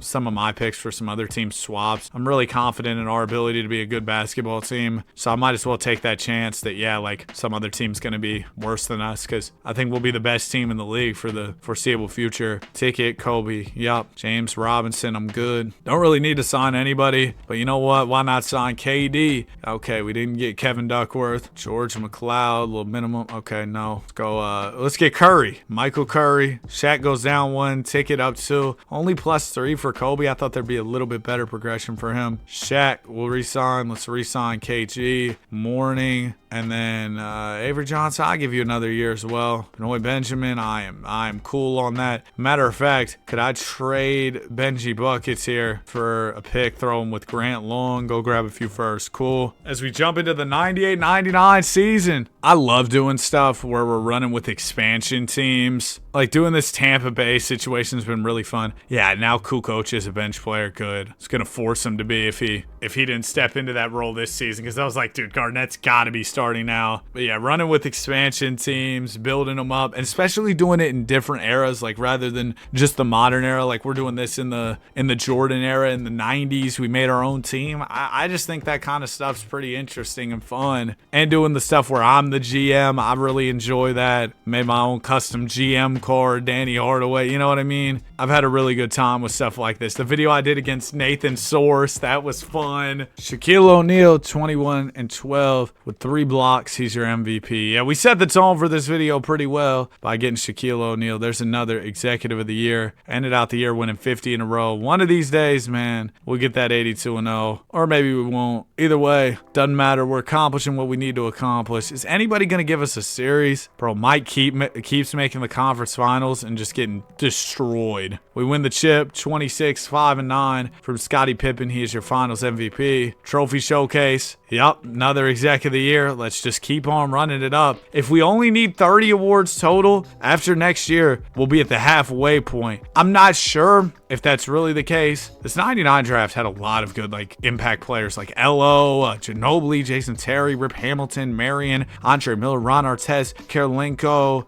some of my picks for some other team swaps. I'm really confident in our ability to be a good basketball team, so I might as well take that chance that like some other team's gonna be worse than us, because I think we'll be the best team in the league for the foreseeable future. Ticket, Kobe, yup. James Robinson, I'm good. Don't really need to sign anybody, but you know what? Why not sign KD? Okay, we didn't get Kevin Duckworth. George McLeod, little minimum. Okay, no. Let's go. Let's get Curry. Michael Curry. Shaq goes down 1. Ticket up 2. Only +3 for Kobe. I thought there'd be a little bit better progression for him. Shaq will resign. Let's resign KG. Morning. And then Avery Johnson, I'll give you another year as well. Benoit Benjamin, I am cool on that. Matter of fact, could I trade Benji Buckets here for a pick, throw him with Grant Long, go grab a few first? Cool. As we jump into the 98-99 season, I love doing stuff where we're running with expansion teams. Like doing this Tampa Bay situation has been really fun. Yeah, now Kukoc is a bench player. Good. It's going to force him to be if he didn't step into that role this season, because I was like, dude, Garnett's got to be starting now. But yeah, running with expansion teams, building them up, and especially doing it in different eras, like rather than just the modern era. Like we're doing this in the Jordan era, in the 90s. We made our own team. I just think that kind of stuff's pretty interesting and fun. And doing the stuff where I'm the GM, I really enjoy that. Made my own custom GM card, Danny Hardaway, you know what I mean? I've had a really good time with stuff like this. The video I did against Nathan Source, that was fun. Shaquille O'Neal, 21-12 with 3 blocks. He's your MVP. Yeah, we set the tone for this video pretty well by getting Shaquille O'Neal. There's another executive of the year. Ended out the year winning 50 in a row. One of these days, man, we'll get that 82-0, or maybe we won't. Either way, doesn't matter. We're accomplishing what we need to accomplish. Is anybody going to give us a series? Bro, Mike keeps making the conference finals and just getting destroyed. We win the chip, 26-5-9 from Scottie Pippen. He is your finals MVP. Trophy showcase. Yep, another exec of the year. Let's just keep on running it up. If we only need 30 awards total after next year, we'll be at the halfway point. I'm not sure if that's really the case. This 99 draft had a lot of good like impact players like Elo, Ginobili, Jason Terry, Rip Hamilton, Marion, Andre Miller, Ron Artest, Karolinko,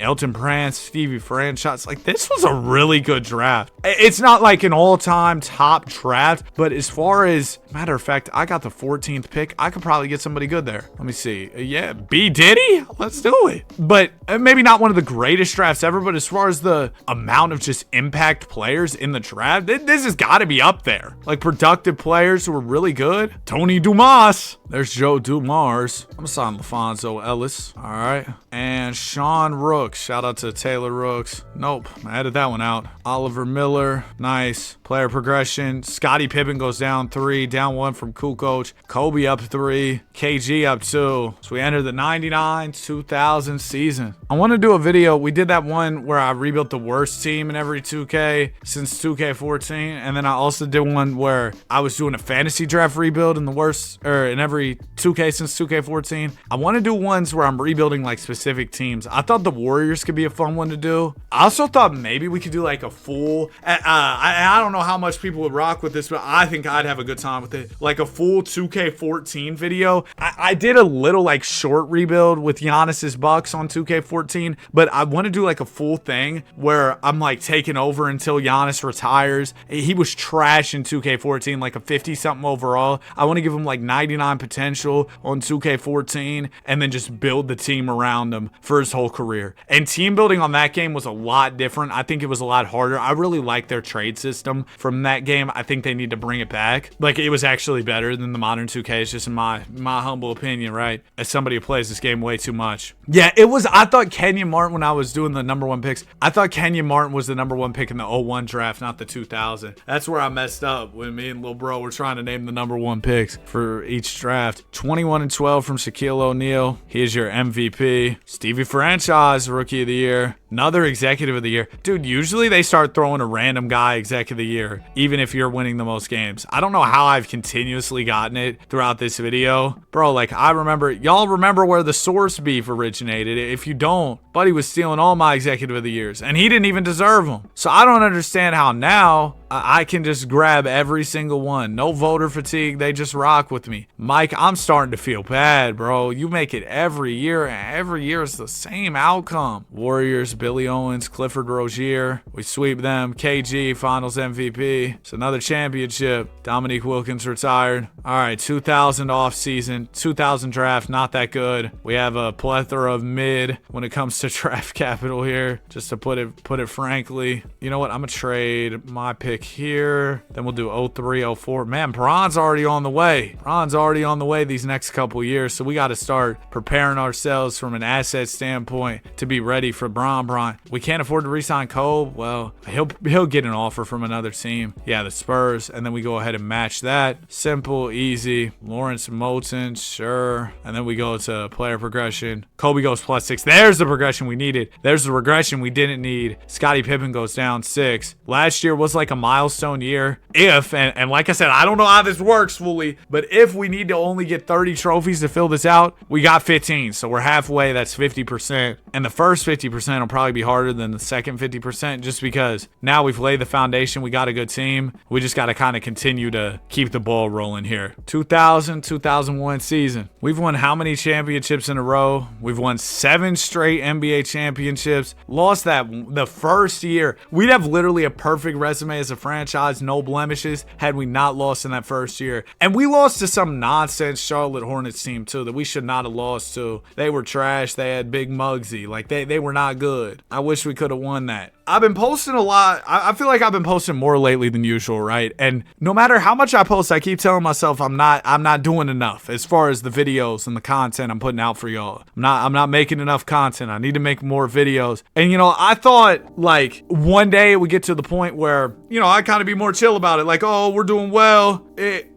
Elton Brand, Stevie Franchise. Like this was a really good draft. It's not like an all-time top draft, but as far far as, matter of fact, I got the 14th pick. I could probably get somebody good there. Let me see. Yeah, B. Diddy? Let's do it. But maybe not one of the greatest drafts ever, but as far as the amount of just impact players in the draft, this has got to be up there. Like productive players who are really good. Tony Dumas. There's Joe Dumars. I'm signing LaFonso Ellis. All right. And Sean Rooks. Shout out to Taylor Rooks. Nope. I added that one out. Oliver Miller. Nice. Player progression. Scottie Pippen goes down 3. Down 1 from Kukoc. Kobe up 3. KG up 2. So we enter the 99-2000 season. I want to do a video. We did that one where I rebuilt the worst team in every 2K since 2K14. And then I also did one where I was doing a fantasy draft rebuild in the worst, or in every 2K since 2K14. I want to do ones where I'm rebuilding like specific teams. I thought the Warriors could be a fun one to do. I also thought maybe we could do like a full, I don't know how much people would rock with this, but I think I'd have a good time with it. Like a full 2K14 video. I did a little like short rebuild with Giannis's Bucks on 2K14, but I want to do like a full thing where I'm like taking over until Giannis retires. He was trash in 2K14, like a 50 something overall. I want to give him like 99 potential on 2K14 and then just build the team around him for his whole career. And team building on that game was a lot different. I think it was a lot harder. I really like their trade system from that game. I think they need to bring it back. Like it was actually better than the modern 2K. It's just in my humble opinion, right? As somebody who plays this game way too much. Yeah, it was. I thought Kenyon Martin, when I was doing the number 1 picks, I thought Kenyon Martin was the number 1 pick in the 01 draft, not the 2000. That's where I messed up when me and Lil Bro were trying to name the number 1 picks for each draft. 21-12 from Shaquille O'Neal. He is your MVP. Stevie Franchise, Rookie of the Year. Another Executive of the Year. Dude, usually they start throwing a random guy Executive of the Year, even if you're winning the most games. I don't know how I've continuously gotten it throughout this video. Bro, like I remember, y'all remember where the source beef originated. If you don't, Buddy was stealing all my Executive of the Years, and he didn't even deserve them. So I don't understand how now I can just grab every single one. No voter fatigue. They just rock with me. Mike, I'm starting to feel bad, bro. You make it every year, and every year is the same outcome. Warriors, Billy Owens, Clifford Rozier. We sweep them. KG, Finals MVP. It's another championship. Dominique Wilkins retired. All right, 2000 offseason. 2000 draft, not that good. We have a plethora of mid when it comes to draft capital here, just to put it frankly. You know what? I'm going to trade my pick here. Then we'll do 03, 04. Man, Bron's already on the way. Bron's already on the way these next couple years. So we got to start preparing ourselves from an asset standpoint to be ready for Bron. We can't afford to re-sign Cole. Well, he'll get an offer from another team. Yeah, the Spurs. And then we go ahead and match that. Simple, easy. Lawrence Moulton, sure. And then we go to player progression. Kobe goes +6. There's the progression we needed. There's the regression we didn't need. Scottie Pippen goes down 6. Last year was like a milestone year. If, and like I said, I don't know how this works fully, but if we need to only get 30 trophies to fill this out, we got 15. So we're halfway. That's 50%. And the first 50% will probably be harder than the second 50% just because now we've laid the foundation. We got a good team. We just got to kind of continue to keep the ball rolling here. 2000-2001 season. We've won how many championships in a row? We've won 7 straight NBA championships. Lost that the first year. We'd have literally a perfect resume as a franchise, no blemishes, had we not lost in that first year. And we lost to some nonsense Charlotte Hornets team too that we should not have lost to. They were trash. They had Big Muggsy. Like they were not good. I wish we could have won that. I've been posting a lot. I feel like I've been posting more lately than usual, right? And no matter how much I post, I keep telling myself I'm not doing enough as far as the videos and the content I'm putting out for y'all. I'm not making enough content. I need to make more videos. And you know, I thought like one day we get to the point where, you know, I kind of be more chill about it. Like, oh, we're doing well.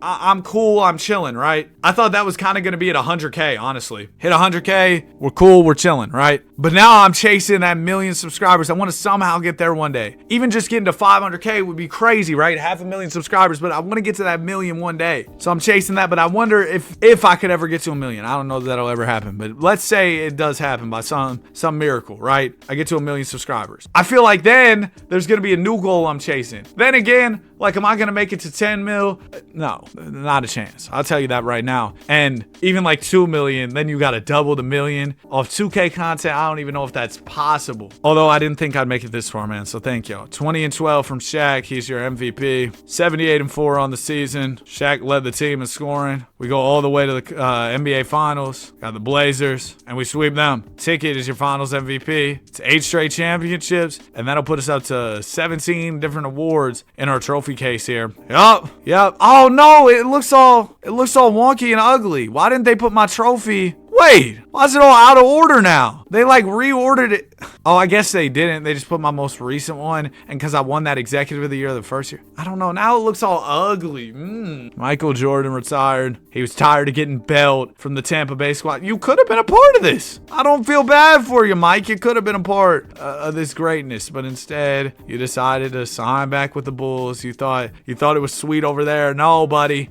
I'm cool. I'm chilling, right? I thought that was kind of going to be at 100K, honestly. Hit 100K. We're cool. We're chilling, right? But now I'm chasing that 1 million subscribers. I want to somehow get there one day. Even just getting to 500K would be crazy, right? 500,000 subscribers, but I want to get to that 1 million one day. So I'm chasing that, but I wonder if I could ever get to 1 million. I don't know that that'll ever happen, but let's say it does happen by some miracle, right? I get to 1 million subscribers. I feel like then there's going to be a new goal I'm chasing. Then again, Like, am I going to make it to 10 mil? No, not a chance. I'll tell you that right now. And even like 2 million, then you got to double the million off 2K content. I don't even know if that's possible. Although I didn't think I'd make it this far, man. So thank y'all. 20-12 from Shaq. He's your MVP. 78-4 on the season. Shaq led the team in scoring. We go all the way to the NBA Finals. Got the Blazers, and we sweep them. Ticket is your Finals MVP. It's 8 straight championships, and that'll put us up to 17 different awards in our trophy case here. Yup. Oh no, it looks all wonky and ugly. Why didn't they put my trophy? Wait, why is it all out of order now? They like reordered it. Oh, I guess they didn't. They just put my most recent one. And because I won that executive of the year the first year. I don't know. Now it looks all ugly. Michael Jordan retired. He was tired of getting bailed from the Tampa Bay squad. You could have been a part of this. I don't feel bad for you, Mike. You could have been a part of this greatness. But instead, you decided to sign back with the Bulls. You thought it was sweet over there. No, buddy.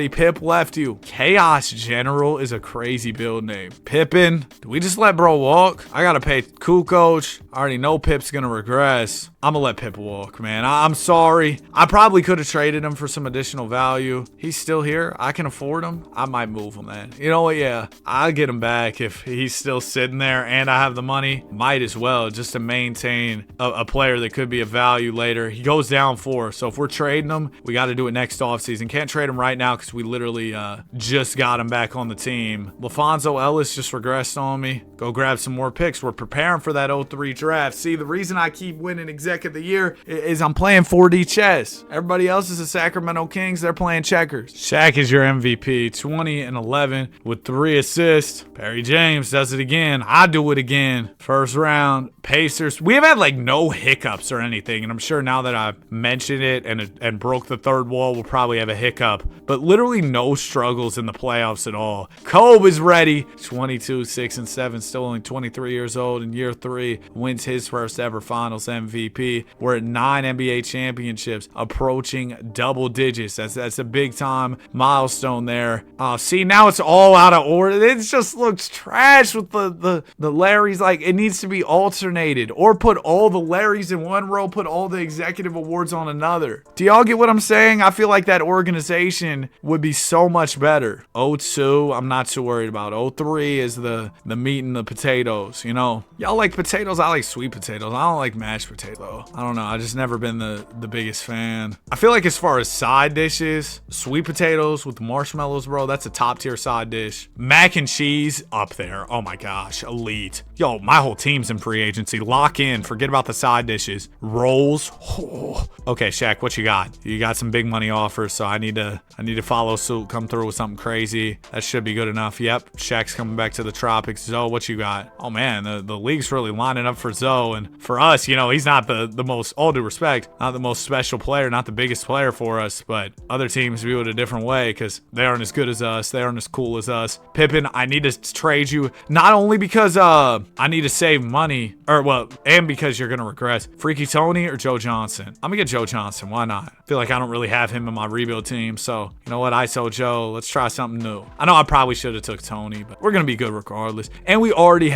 Pip left you. Chaos General is a crazy build name. Pippin. Do we just let bro walk? I gotta pay Kukoc. I already know Pip's gonna regress. I'm gonna let Pip walk, man. I'm sorry. I probably could have traded him for some additional value. He's still here. I can afford him. I might move him, man. You know what? Yeah, I'll get him back if he's still sitting there and I have the money. Might as well, just to maintain a player that could be of value later. He goes down 4, so if we're trading him, we got to do it next offseason. Can't trade him right now because we literally just got him back on the team. LaFonso Ellis just regressed on me. Go grab some more picks. We're preparing for that 03 draft. See, the reason I keep winning exec of the year is I'm playing 4D chess. Everybody else is the Sacramento Kings. They're playing checkers. Shaq is your MVP. 20-11 with 3 assists. Perry James does it again. I do it again. First round. Pacers. We have had like no hiccups or anything, and I'm sure now that I've mentioned it and broke the third wall, we'll probably have a hiccup. But literally no struggles in the playoffs at all. Kobe is ready. 22-6-7. Still only 23 years old in year 3. Wins his first ever Finals MVP. We're at 9 NBA championships, approaching double digits. That's a big time milestone there. See, now it's all out of order. It just looks trash with the Larrys. Like, it needs to be alternated, or put all the Larrys in one row, put all the executive awards on another. Do y'all get what I'm saying? I feel like that organization would be so much better. 02, I'm not too worried about. 03 is the meat and the potatoes, you know? Y'all like potatoes? I like sweet potatoes. I don't like mashed potato. I don't know. I just never been the biggest fan. I feel like as far as side dishes, sweet potatoes with marshmallows, bro, that's a top tier side dish. Mac and cheese, up there. Oh my gosh, elite. Yo, my whole team's in free agency. Lock in. Forget about the side dishes. Rolls. Oh. Okay, Shaq, what you got? You got some big money offers, so I need to follow suit. Come through with something crazy. That should be good enough. Yep, Shaq's coming back to the tropics. Zoe, what you got? Oh man, the league's really lining up for Zoe, and for us, you know, he's not the most, all due respect, not the most special player, not the biggest player for us, but other teams view it a different way because they aren't as good as us. They aren't as cool as us. Pippen, I need to trade you, not only because I need to save money, and because you're gonna regress. Freaky Tony or Joe Johnson? I'm gonna get Joe Johnson. Why not? I feel like I don't really have him in my rebuild team, so you know what? ISO Joe, let's try something new. I know I probably should have took Tony, but we're gonna be good regardless. And we already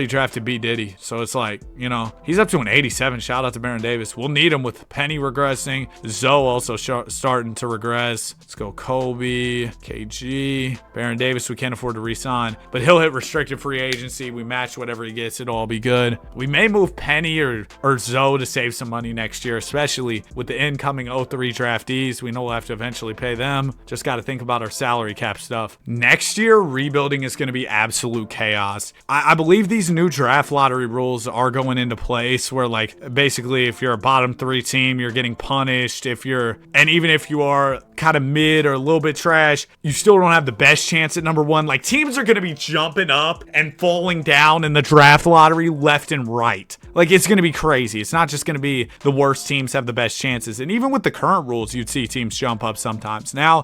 drafted B Diddy, so it's like, you know, he's up to an 87. Shout out to Baron Davis. We'll need him with Penny regressing. Zoe also starting to regress. Let's go Kobe, KG, Baron Davis. We can't afford to re-sign, but he'll hit restricted free agency. We match whatever he gets. It'll all be good. We may move Penny or Zoe to save some money next year, especially with the incoming 03 draftees. We know we'll have to eventually pay them. Just got to think about our salary cap stuff. Next year, rebuilding is going to be absolute chaos. I believe these new draft lottery rules are going into place where, like, basically if you're a bottom 3 team, you're getting punished. Even if you are kind of mid or a little bit trash, you still don't have the best chance at number 1. Like, teams are going to be jumping up and falling down in the draft lottery left and right. Like, it's going to be crazy. It's not just going to be the worst teams have the best chances. And even with the current rules, you'd see teams jump up sometimes. Now,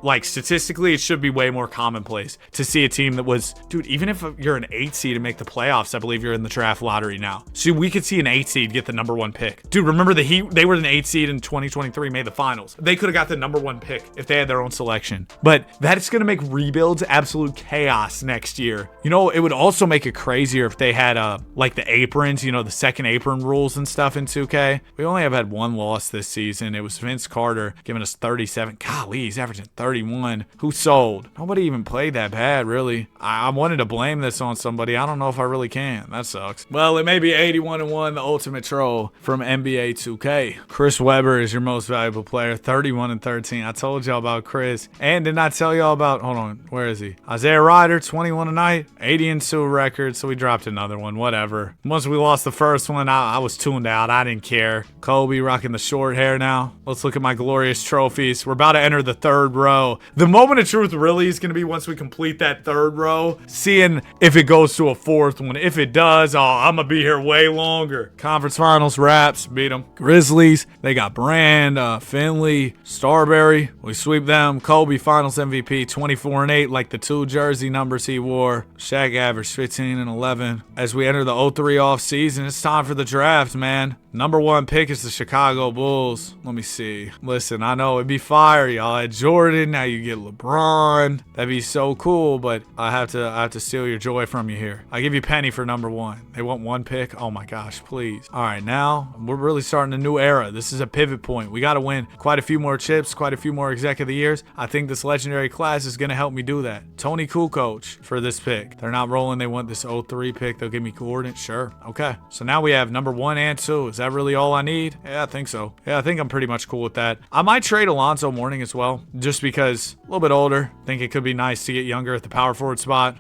like, statistically, it should be way more commonplace to see a team that was, dude, even if you're an 8 seed to make the playoffs, I believe you're in the draft lottery now. So we could see an 8 seed get the number 1 pick. Dude, remember the Heat? They were an 8 seed in 2023, made the finals. They could have got got the number 1 pick if they had their own selection. But that's going to make rebuilds absolute chaos next year. You know, it would also make it crazier if they had like the aprons, you know, the second apron rules and stuff in 2K. We only have had 1 loss this season. It was Vince Carter giving us 37. Golly, he's averaging 31. Who sold? Nobody even played that bad, really. I wanted to blame this on somebody. I don't know if I really can. That sucks. Well, it may be 81-1, the ultimate troll from NBA 2K. Chris Webber is your most valuable player, 31-13. I told y'all about Chris. And did not tell y'all about, hold on, where is he? Isaiah Ryder, 21 a night, 80-2 record, so we dropped another one, whatever. Once we lost the first one, I was tuned out. I didn't care. Kobe rocking the short hair now. Let's look at my glorious trophies. We're about to enter the 3rd row. The moment of truth really is going to be once we complete that 3rd row, seeing if it goes to a 4th one. If it does, I'm going to be here way longer. Conference Finals, Raps, beat them. Grizzlies, they got Brand, Finley, Starberry. We sweep them. Kobe, Finals MVP, 24-8, like the 2 jersey numbers he wore. Shaq averaged 15-11. As we enter the 03 off season, it's time for the draft, man. Number 1 pick is the Chicago Bulls. Let me see. Listen, I know it'd be fire. Y'all had Jordan. Now you get LeBron. That'd be so cool, but I have to steal your joy from you here. I give you Penny for number 1. They want 1 pick. Oh my gosh, please. All right, now we're really starting a new era. This is a pivot point. We got to win quite a few more chips, quite a few more exec of the years. I think this legendary class is going to help me do that. Tony Kukoc for this pick. They're not rolling. They want this 03 pick. They'll give me coordinates. Sure. Okay. So now we have number 1 and 2. Is that really all I need? Yeah, I think so. Yeah, I think I'm pretty much cool with that. I might trade Alonzo Mourning as well, just because a little bit older. Think it could be nice to get younger at the power forward spot.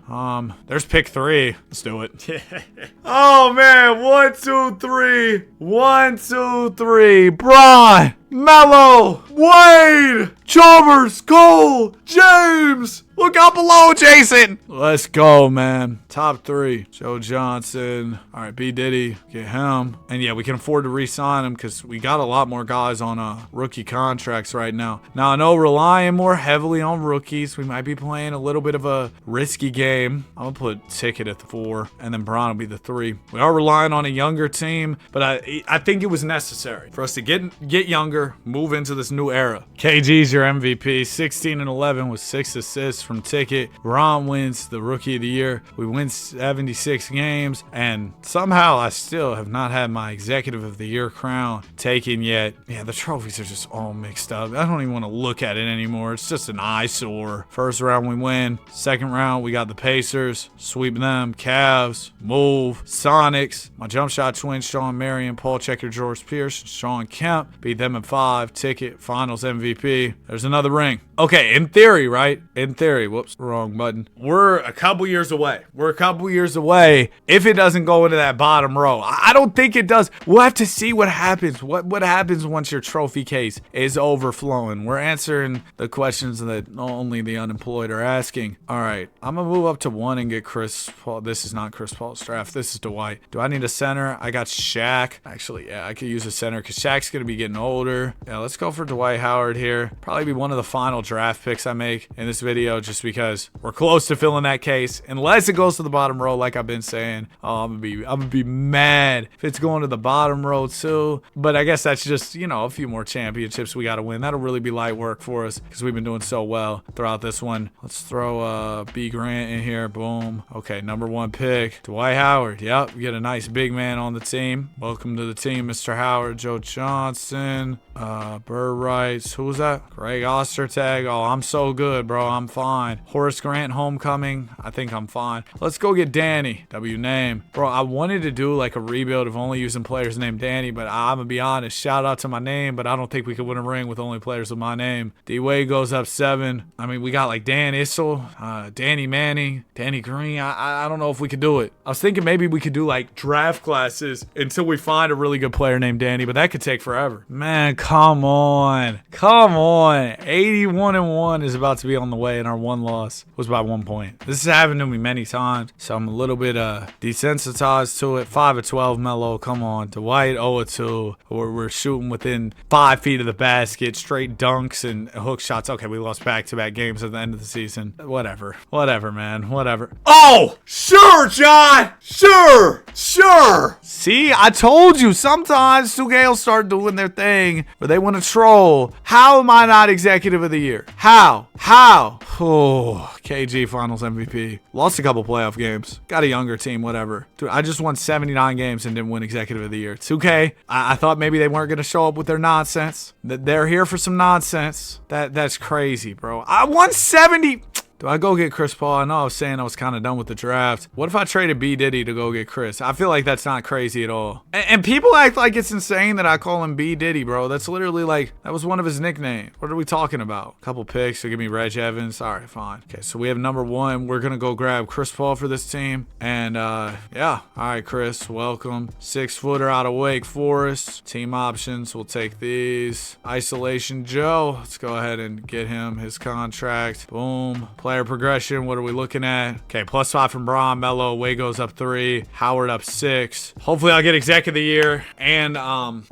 There's pick 3. Let's do it. Oh man, 1, 2, 3. 1, 2, 3. Bron, Melo, Wade, Chalmers, Cole, James. Look out below, Jason. Let's go, man. Top 3. Joe Johnson. All right, B. Diddy. Get him. And yeah, we can afford to re-sign him because we got a lot more guys on rookie contracts right now. Now, I know relying more heavily on rookies, we might be playing a little bit of a risky game. I'm going to put Ticket at the 4, and then Bron will be the 3. We are relying on a younger team, but I think it was necessary for us to get younger, move into this new era. KG's your MVP. 16-11 with 6 assists from Ticket. Ron wins the Rookie of the Year. We win 76 games, and somehow I still have not had my Executive of the Year crown taken yet. Yeah, the trophies are just all mixed up. I don't even want to look at it anymore. It's just an eyesore. First round we win. Second round we got the Pacers. Sweep them. Cavs. Move. Sonics. My jump shot twins, Sean Marion, Paul Checker, George Pierce, Sean Kemp. Beat them in 5. Ticket. Finals MVP. There's another ring. Okay, in theory, right? In theory. Whoops, wrong button. We're a couple years away. If it doesn't go into that bottom row. I don't think it does. We'll have to see what happens. What happens once your trophy case is overflowing. We're answering the questions that only the unemployed are asking. All right, I'm going to move up to 1 and get Chris Paul. This is not Chris Paul's draft. This is Dwight. Do I need a center? I got Shaq. Actually, yeah, I could use a center because Shaq's going to be getting older. Yeah, let's go for Dwight Howard here. Probably be one of the final draft picks I make in this video, just because we're close to filling that case. Unless it goes to the bottom row, like I've been saying. Oh, I'm gonna be mad if it's going to the bottom row too. But I guess that's just, you know, a few more championships we got to win. That'll really be light work for us because we've been doing so well throughout this one. Let's throw B Grant in here. Boom. Okay, number 1 pick, Dwight Howard. Yep, we get a nice big man on the team. Welcome to the team, Mr. Howard. Joe Johnson, Burr Rice. Who was that? Greg Ostertag. Oh, I'm so good, bro. I'm fine. Horace Grant homecoming. I think I'm fine. Let's go get Danny. W name. Bro, I wanted to do like a rebuild of only using players named Danny, but I'm going to be honest. Shout out to my name, but I don't think we could win a ring with only players with my name. D-Wade goes up 7. I mean, we got like Dan Issel, Danny Manning, Danny Green. I don't know if we could do it. I was thinking maybe we could do like draft classes until we find a really good player named Danny, but that could take forever. Man, come on. 81-1 is about to be on the way in our one loss was by 1 point. This has happened to me many times, so I'm a little bit desensitized to it. 5 of 12, Melo. Come on. Dwight, 0 of 2. We're shooting within 5 feet of the basket. Straight dunks and hook shots. Okay, we lost back-to-back games at the end of the season. Whatever. Whatever, man. Whatever. Oh! Sure, John! Sure! See, I told you, sometimes 2K will start doing their thing where they want to troll. How am I not executive of the year? How? Oh, KG Finals MVP. Lost a couple playoff games. Got a younger team, whatever. Dude, I just won 79 games and didn't win executive of the year. 2K, I thought maybe they weren't going to show up with their nonsense. They're here for some nonsense. That's crazy, bro. I won 70. Do I go get Chris Paul? I know I was saying I was kind of done with the draft. What if I traded B. Diddy to go get Chris? I feel like that's not crazy at all. And people act like it's insane that I call him B. Diddy, bro. That's literally like, that was one of his nicknames. What are we talking about? A couple picks to give me Reg Evans. All right, fine. Okay, so we have number 1. We're going to go grab Chris Paul for this team. And yeah, all right, Chris, welcome. 6-footer out of Wake Forest. Team options, we'll take these. Isolation Joe. Let's go ahead and get him his contract. Boom. Player progression, what are we looking at? Okay, +5 from Braun. Melo, Way goes up 3. Howard up 6. Hopefully I'll get exec of the year and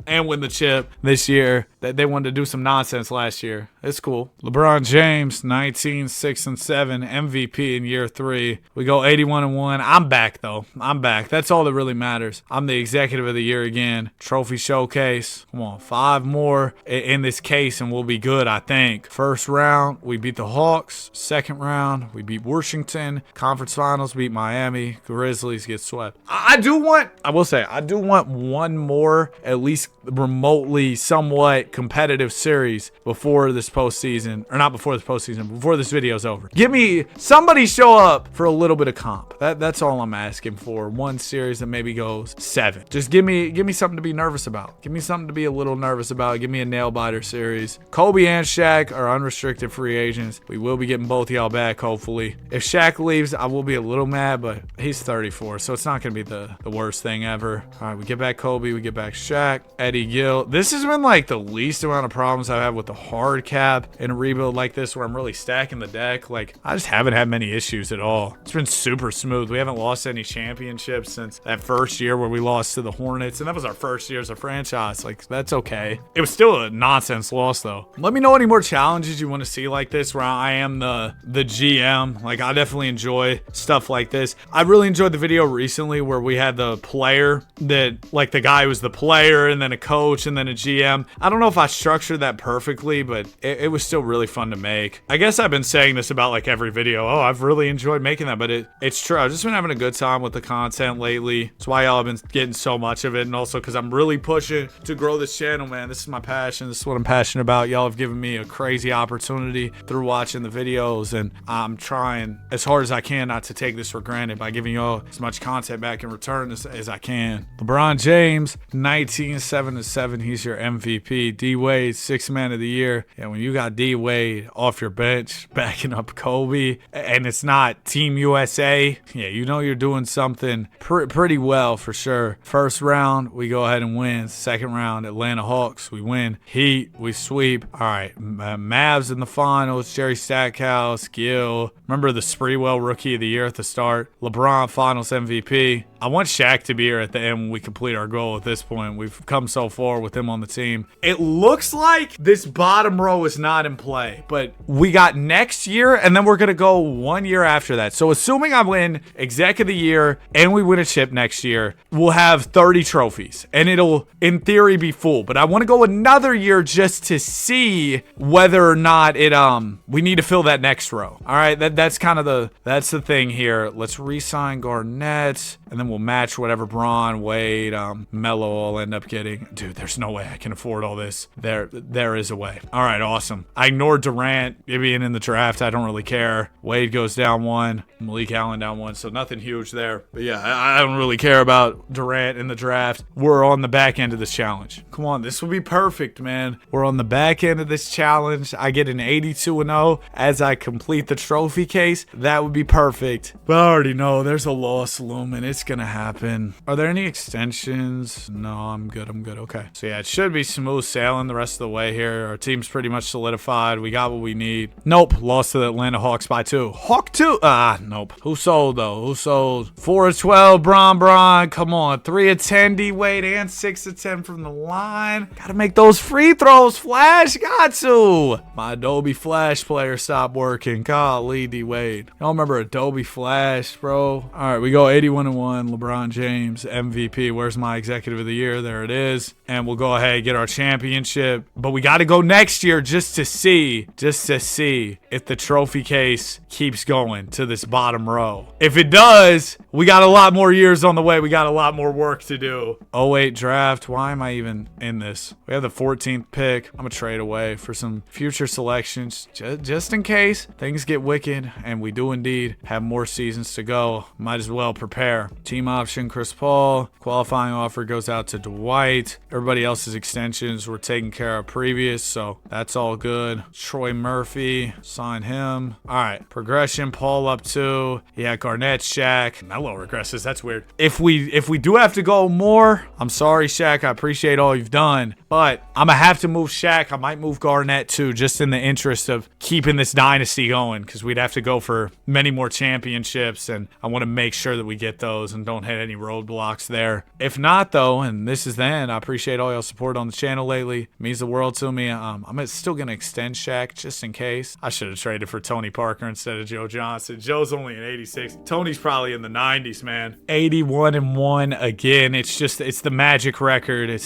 win the chip this year. They wanted to do some nonsense last year. It's cool. LeBron James, 19, 6 and 7, MVP in year 3. We go 81-1. I'm back though. I'm back. That's all that really matters. I'm the executive of the year again. Trophy showcase. Come on, 5 more in this case and we'll be good, I think. First round, we beat the Hawks. Second round, we beat Washington. Conference finals, beat Miami. Grizzlies get swept. I do want one more, at least remotely somewhat competitive series before this postseason, or not before this postseason, before this video's over. Give me somebody show up for a little bit of comp. That's all I'm asking for. One series that maybe goes 7. Just give me something to be nervous about. Give me something to be a little nervous about. Give me a nail biter series. Kobe and Shaq are unrestricted free agents. We will be getting both y'all back, hopefully. If Shaq leaves, I will be a little mad, but he's 34, so it's not gonna be the worst thing ever. All right, we get back Kobe, we get back Shaq. Eddie Gill. This has been like the least amount of problems I've had with the hard cap in a rebuild like this where I'm really stacking the deck. Like, I just haven't had many issues at all. It's been super smooth. We haven't lost any championships since that first year where we lost to the Hornets, and that was our first year as a franchise. Like, that's okay. It was still a nonsense loss though. Let me know any more challenges you want to see like this where I am the GM. Like, I definitely enjoy stuff like this. I really enjoyed the video recently where we had the player that, like, the guy was the player and then a coach and then a GM. I don't know if I structured that perfectly, but it was still really fun to make. I guess I've been saying this about like every video. Oh, I've really enjoyed making that, but it's true. I've just been having a good time with the content lately. That's why y'all have been getting so much of it, and also because I'm really pushing to grow this channel, man. This is my passion. This is what I'm passionate about. Y'all have given me a crazy opportunity through watching the videos, and I'm trying as hard as I can not to take this for granted by giving y'all as much content back in return as I can. LeBron James, 19, 7 and 7. He's your MVP. D Wade, 6th man of the year. And when you got D Wade off your bench backing up Kobe, and it's not Team USA, yeah, you know you're doing something pretty well for sure. First round, we go ahead and win. Second round, Atlanta Hawks, we win. Heat, we sweep. All right, Mavs in the finals. Jerry Stackhouse, Gill. Remember the Spreewell Rookie of the Year at the start. LeBron Finals MVP. I want Shaq to be here at the end when we complete our goal at this point. We've come so far with him on the team. It looks like this bottom row is not in play, but we got next year, and then we're going to go 1 year after that. So assuming I win Exec of the Year and we win a chip next year, we'll have 30 trophies, and it'll, in theory, be full. But I want to go another year just to see whether or not we need to fill that next row. All right, that's the thing here. Let's re-sign Garnett, and then we'll match whatever Braun, Wade, Melo will end up getting. Dude, there's no way I can afford all this. There is a way. All right, awesome. I ignored Durant being in the draft. I don't really care. Wade goes down 1. Malik Allen down 1, so nothing huge there. But yeah, I don't really care about Durant in the draft. We're on the back end of this challenge. Come on, this would be perfect, man. We're on the back end of this challenge. I get an 82-0 as I complete underneath the trophy case, that would be perfect. But I already know there's a loss looming. It's gonna happen. Are there any extensions? No, I'm good. Okay. So yeah, it should be smooth sailing the rest of the way here. Our team's pretty much solidified. We got what we need. Nope. Lost to the Atlanta Hawks by 2. Hawk 2. Nope. Who sold though? Who sold? 4 of 12. Bron. Come on. 3 of 10 D-Wade and 6 of 10 from the line. Gotta make those free throws. Flash. Got to. My Adobe Flash player stopped working. Golly, D-Wade. Y'all remember Adobe Flash, bro? All right, we go 81-1. LeBron James, MVP. Where's my executive of the year? There it is. And we'll go ahead and get our championship. But we got to go next year just to see if the trophy case keeps going to this bottom row. If it does, we got a lot more years on the way. We got a lot more work to do. 08 draft. Why am I even in this? We have the 14th pick. I'm going to trade away for some future selections just in case things get wicked and we do indeed have more seasons to go. Might as well prepare. Team option, Chris Paul. Qualifying offer goes out to Dwight. Everybody else's extensions were taken care of previous, so that's all good. Troy Murphy, sign him. All right, progression, Paul up 2. Yeah, Garnett, Shaq. Melo regresses, that's weird. If we do have to go more, I'm sorry, Shaq. I appreciate all you've done, but I'm gonna have to move Shaq. I might move Garnett too, just in the interest of keeping this dynasty going, because we'd have to go for many more championships, and I want to make sure that we get those and don't hit any roadblocks there. If not, though, and this is the end, I appreciate all y'all support on the channel lately. It means the world to me. I'm still gonna extend Shaq just in case. I should have traded for Tony Parker instead of Joe Johnson. Joe's only an 86. Tony's probably in the 90s, man. 81-1 again. It's the magic record.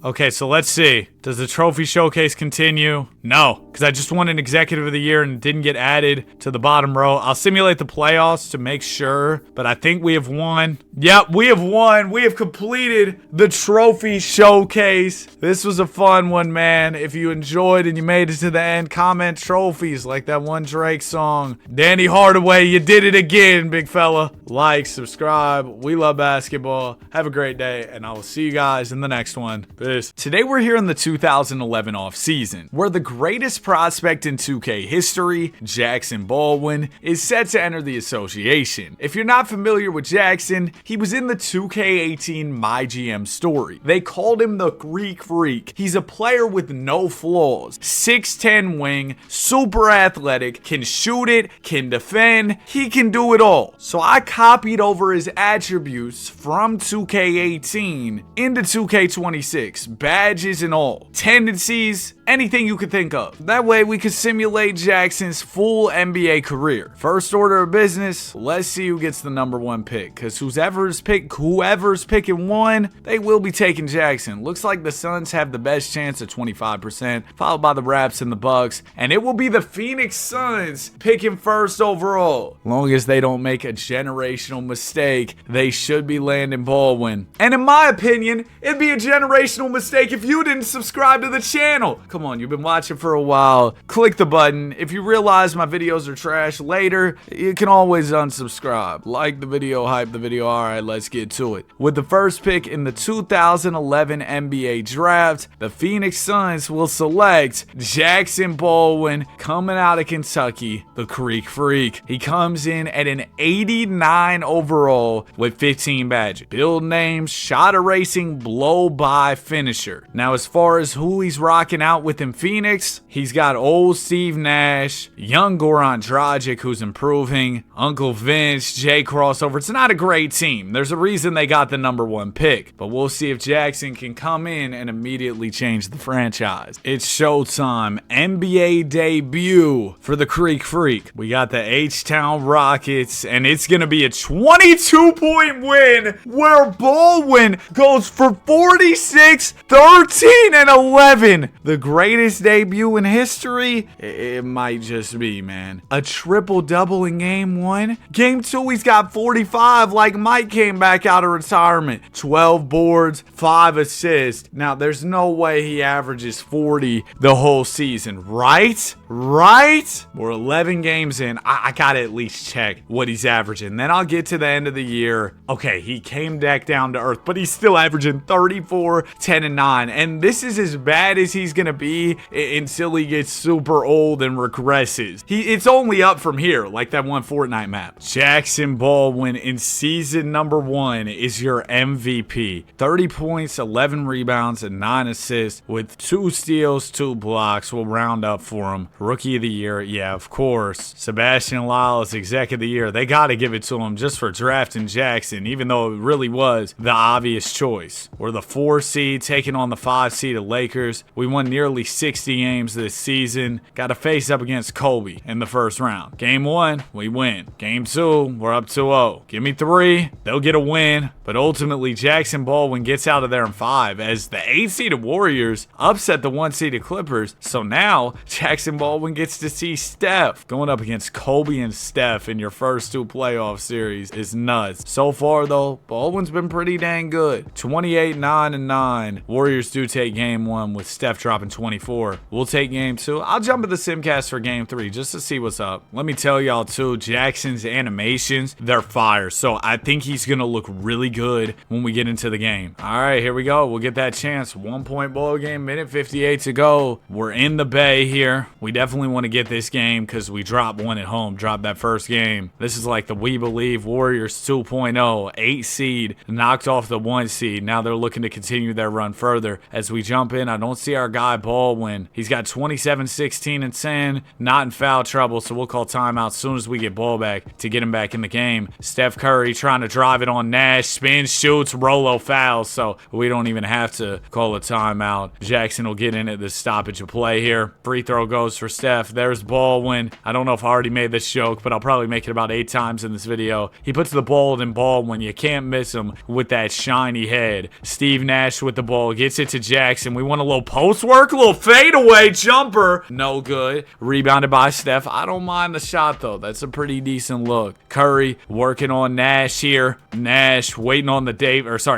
Okay, so let's see. Does the trophy showcase continue? No, because I just won an executive of the year and didn't get added to the bottom row. I'll simulate the playoffs to make sure, but I think we have won. Yep, we have won. We have completed the trophy showcase. This was a fun one, man. If you enjoyed and you made it to the end, comment trophies like that one Drake song. Danny Hardaway, you did it again, big fella. Like, subscribe. We love basketball. Have a great day, and I will see you guys in the next one. Peace. Today we're here in the 2011 offseason, where the greatest prospect in 2K history, Jackson Baldwin, is set to enter the association. If you're not familiar with Jackson, he was in the 2K18 MyGM story. They called him the Greek Freak. He's a player with no flaws. 6'10 wing, super athletic, can shoot it, can defend, he can do it all. So I copied over his attributes from 2K18 into 2K26. Badges and all. Tendencies, anything you could think of. That way we could simulate Jackson's full NBA career. First order of business, let's see who gets the #1 pick. Because whoever's picking 1, they will be taking Jackson. Looks like the Suns have the best chance at 25%, followed by the Raps and the Bucks. And it will be the Phoenix Suns picking first overall. Long as they don't make a generational mistake, they should be landing Baldwin. And in my opinion, it'd be a generational mistake if you didn't subscribe to the channel. Come on, you've been watching for a while. Click the button. If you realize my videos are trash later, you can always unsubscribe. Like the video, hype the video. All right, let's get to it. With the first pick in the 2011 NBA draft, the Phoenix Suns will select Jackson Baldwin, coming out of Kentucky, the Greek Freak. He comes in at an 89 overall with 15 badges. Build name, shot erasing, blow by finisher. Now, as far as who he's rocking out with in Phoenix, he's got old Steve Nash, young Goran Dragic, who's improving, Uncle Vince, Jay crossover. It's not a great team. There's a reason they got the #1 pick, but we'll see if Jackson can come in and immediately change the franchise. It's showtime. NBA debut for the Greek Freak. We got the H-Town Rockets, and it's going to be a 22-point win where Baldwin goes for 46, 13, and 11. The greatest debut in history? It might just be, man. A triple-double in Game 1. Game 2, he's got 45 like Mike came back out of retirement. 12 boards, 5 assists. Now, there's no way he averages 40 the whole season, right? Right? We're 11 games in. I gotta at least check what he's averaging. Then I'll get to the end of the year. Okay, he came back down to earth, but he's still averaging 34, 10, 10-9. And this is as bad as he's going to be until he gets super old and regresses. It's only up from here, like that one Fortnite map. Jackson Baldwin in season number 1 is your MVP. 30 points, 11 rebounds, and 9 assists with 2 steals, 2 blocks. We'll round up for him. Rookie of the year, yeah, of course. Sebastian Lyle is exec of the year. They got to give it to him just for drafting Jackson, even though it really was the obvious choice. We're the 4 seed taking on the 5 seed of Lakers. We won nearly 60 games this season. Got to face up against Kobe in the first round. Game 1, we win. Game 2, we're up 2-0. Give me 3, they'll get a win. But ultimately, Jackson Baldwin gets out of there in 5 as the 8 seeded Warriors upset the 1 seeded Clippers. So now Jackson Baldwin gets to see Steph. Going up against Kobe and Steph in your first 2 playoff series is nuts. So far though, Baldwin's been pretty dang good. 28, 9, and 9. Warriors do take game 1 with Steph dropping 24. We'll take game 2. I'll jump to the Simcast for game 3 just to see what's up. Let me tell y'all too, Jackson's animations, they're fire. So I think he's gonna look really good when we get into the game. All right, here we go. We'll get that chance. 1-point ball game, minute 58 to go. We're in the Bay here. We definitely want to get this game because we dropped 1 at home, dropped that first game. This is like the We Believe Warriors 2.0. 8 seed knocked off the 1 seed. Now they're looking to continue their run further. As we jump in, I don't see our guy Baldwin. He's got 27, 16, and 10. Not in foul trouble, so we'll call timeout as soon as we get ball back to get him back in the game. Steph Curry trying to drive it on Nash. Spins, shoots, Rolo fouls, so we don't even have to call a timeout. Jackson will get in at the stoppage of play here. Free throw goes for Steph. There's Baldwin. I don't know if I already made this joke, but I'll probably make it about 8 times in this video. He puts the ball in Baldwin. You can't miss him with that shiny head. Steve Nash with the ball. Gets it to Jackson. We want a little post work, a little fadeaway jumper. No good. Rebounded by Steph. I don't mind the shot, though. That's a pretty decent look. Curry working on Nash here. Nash waiting on the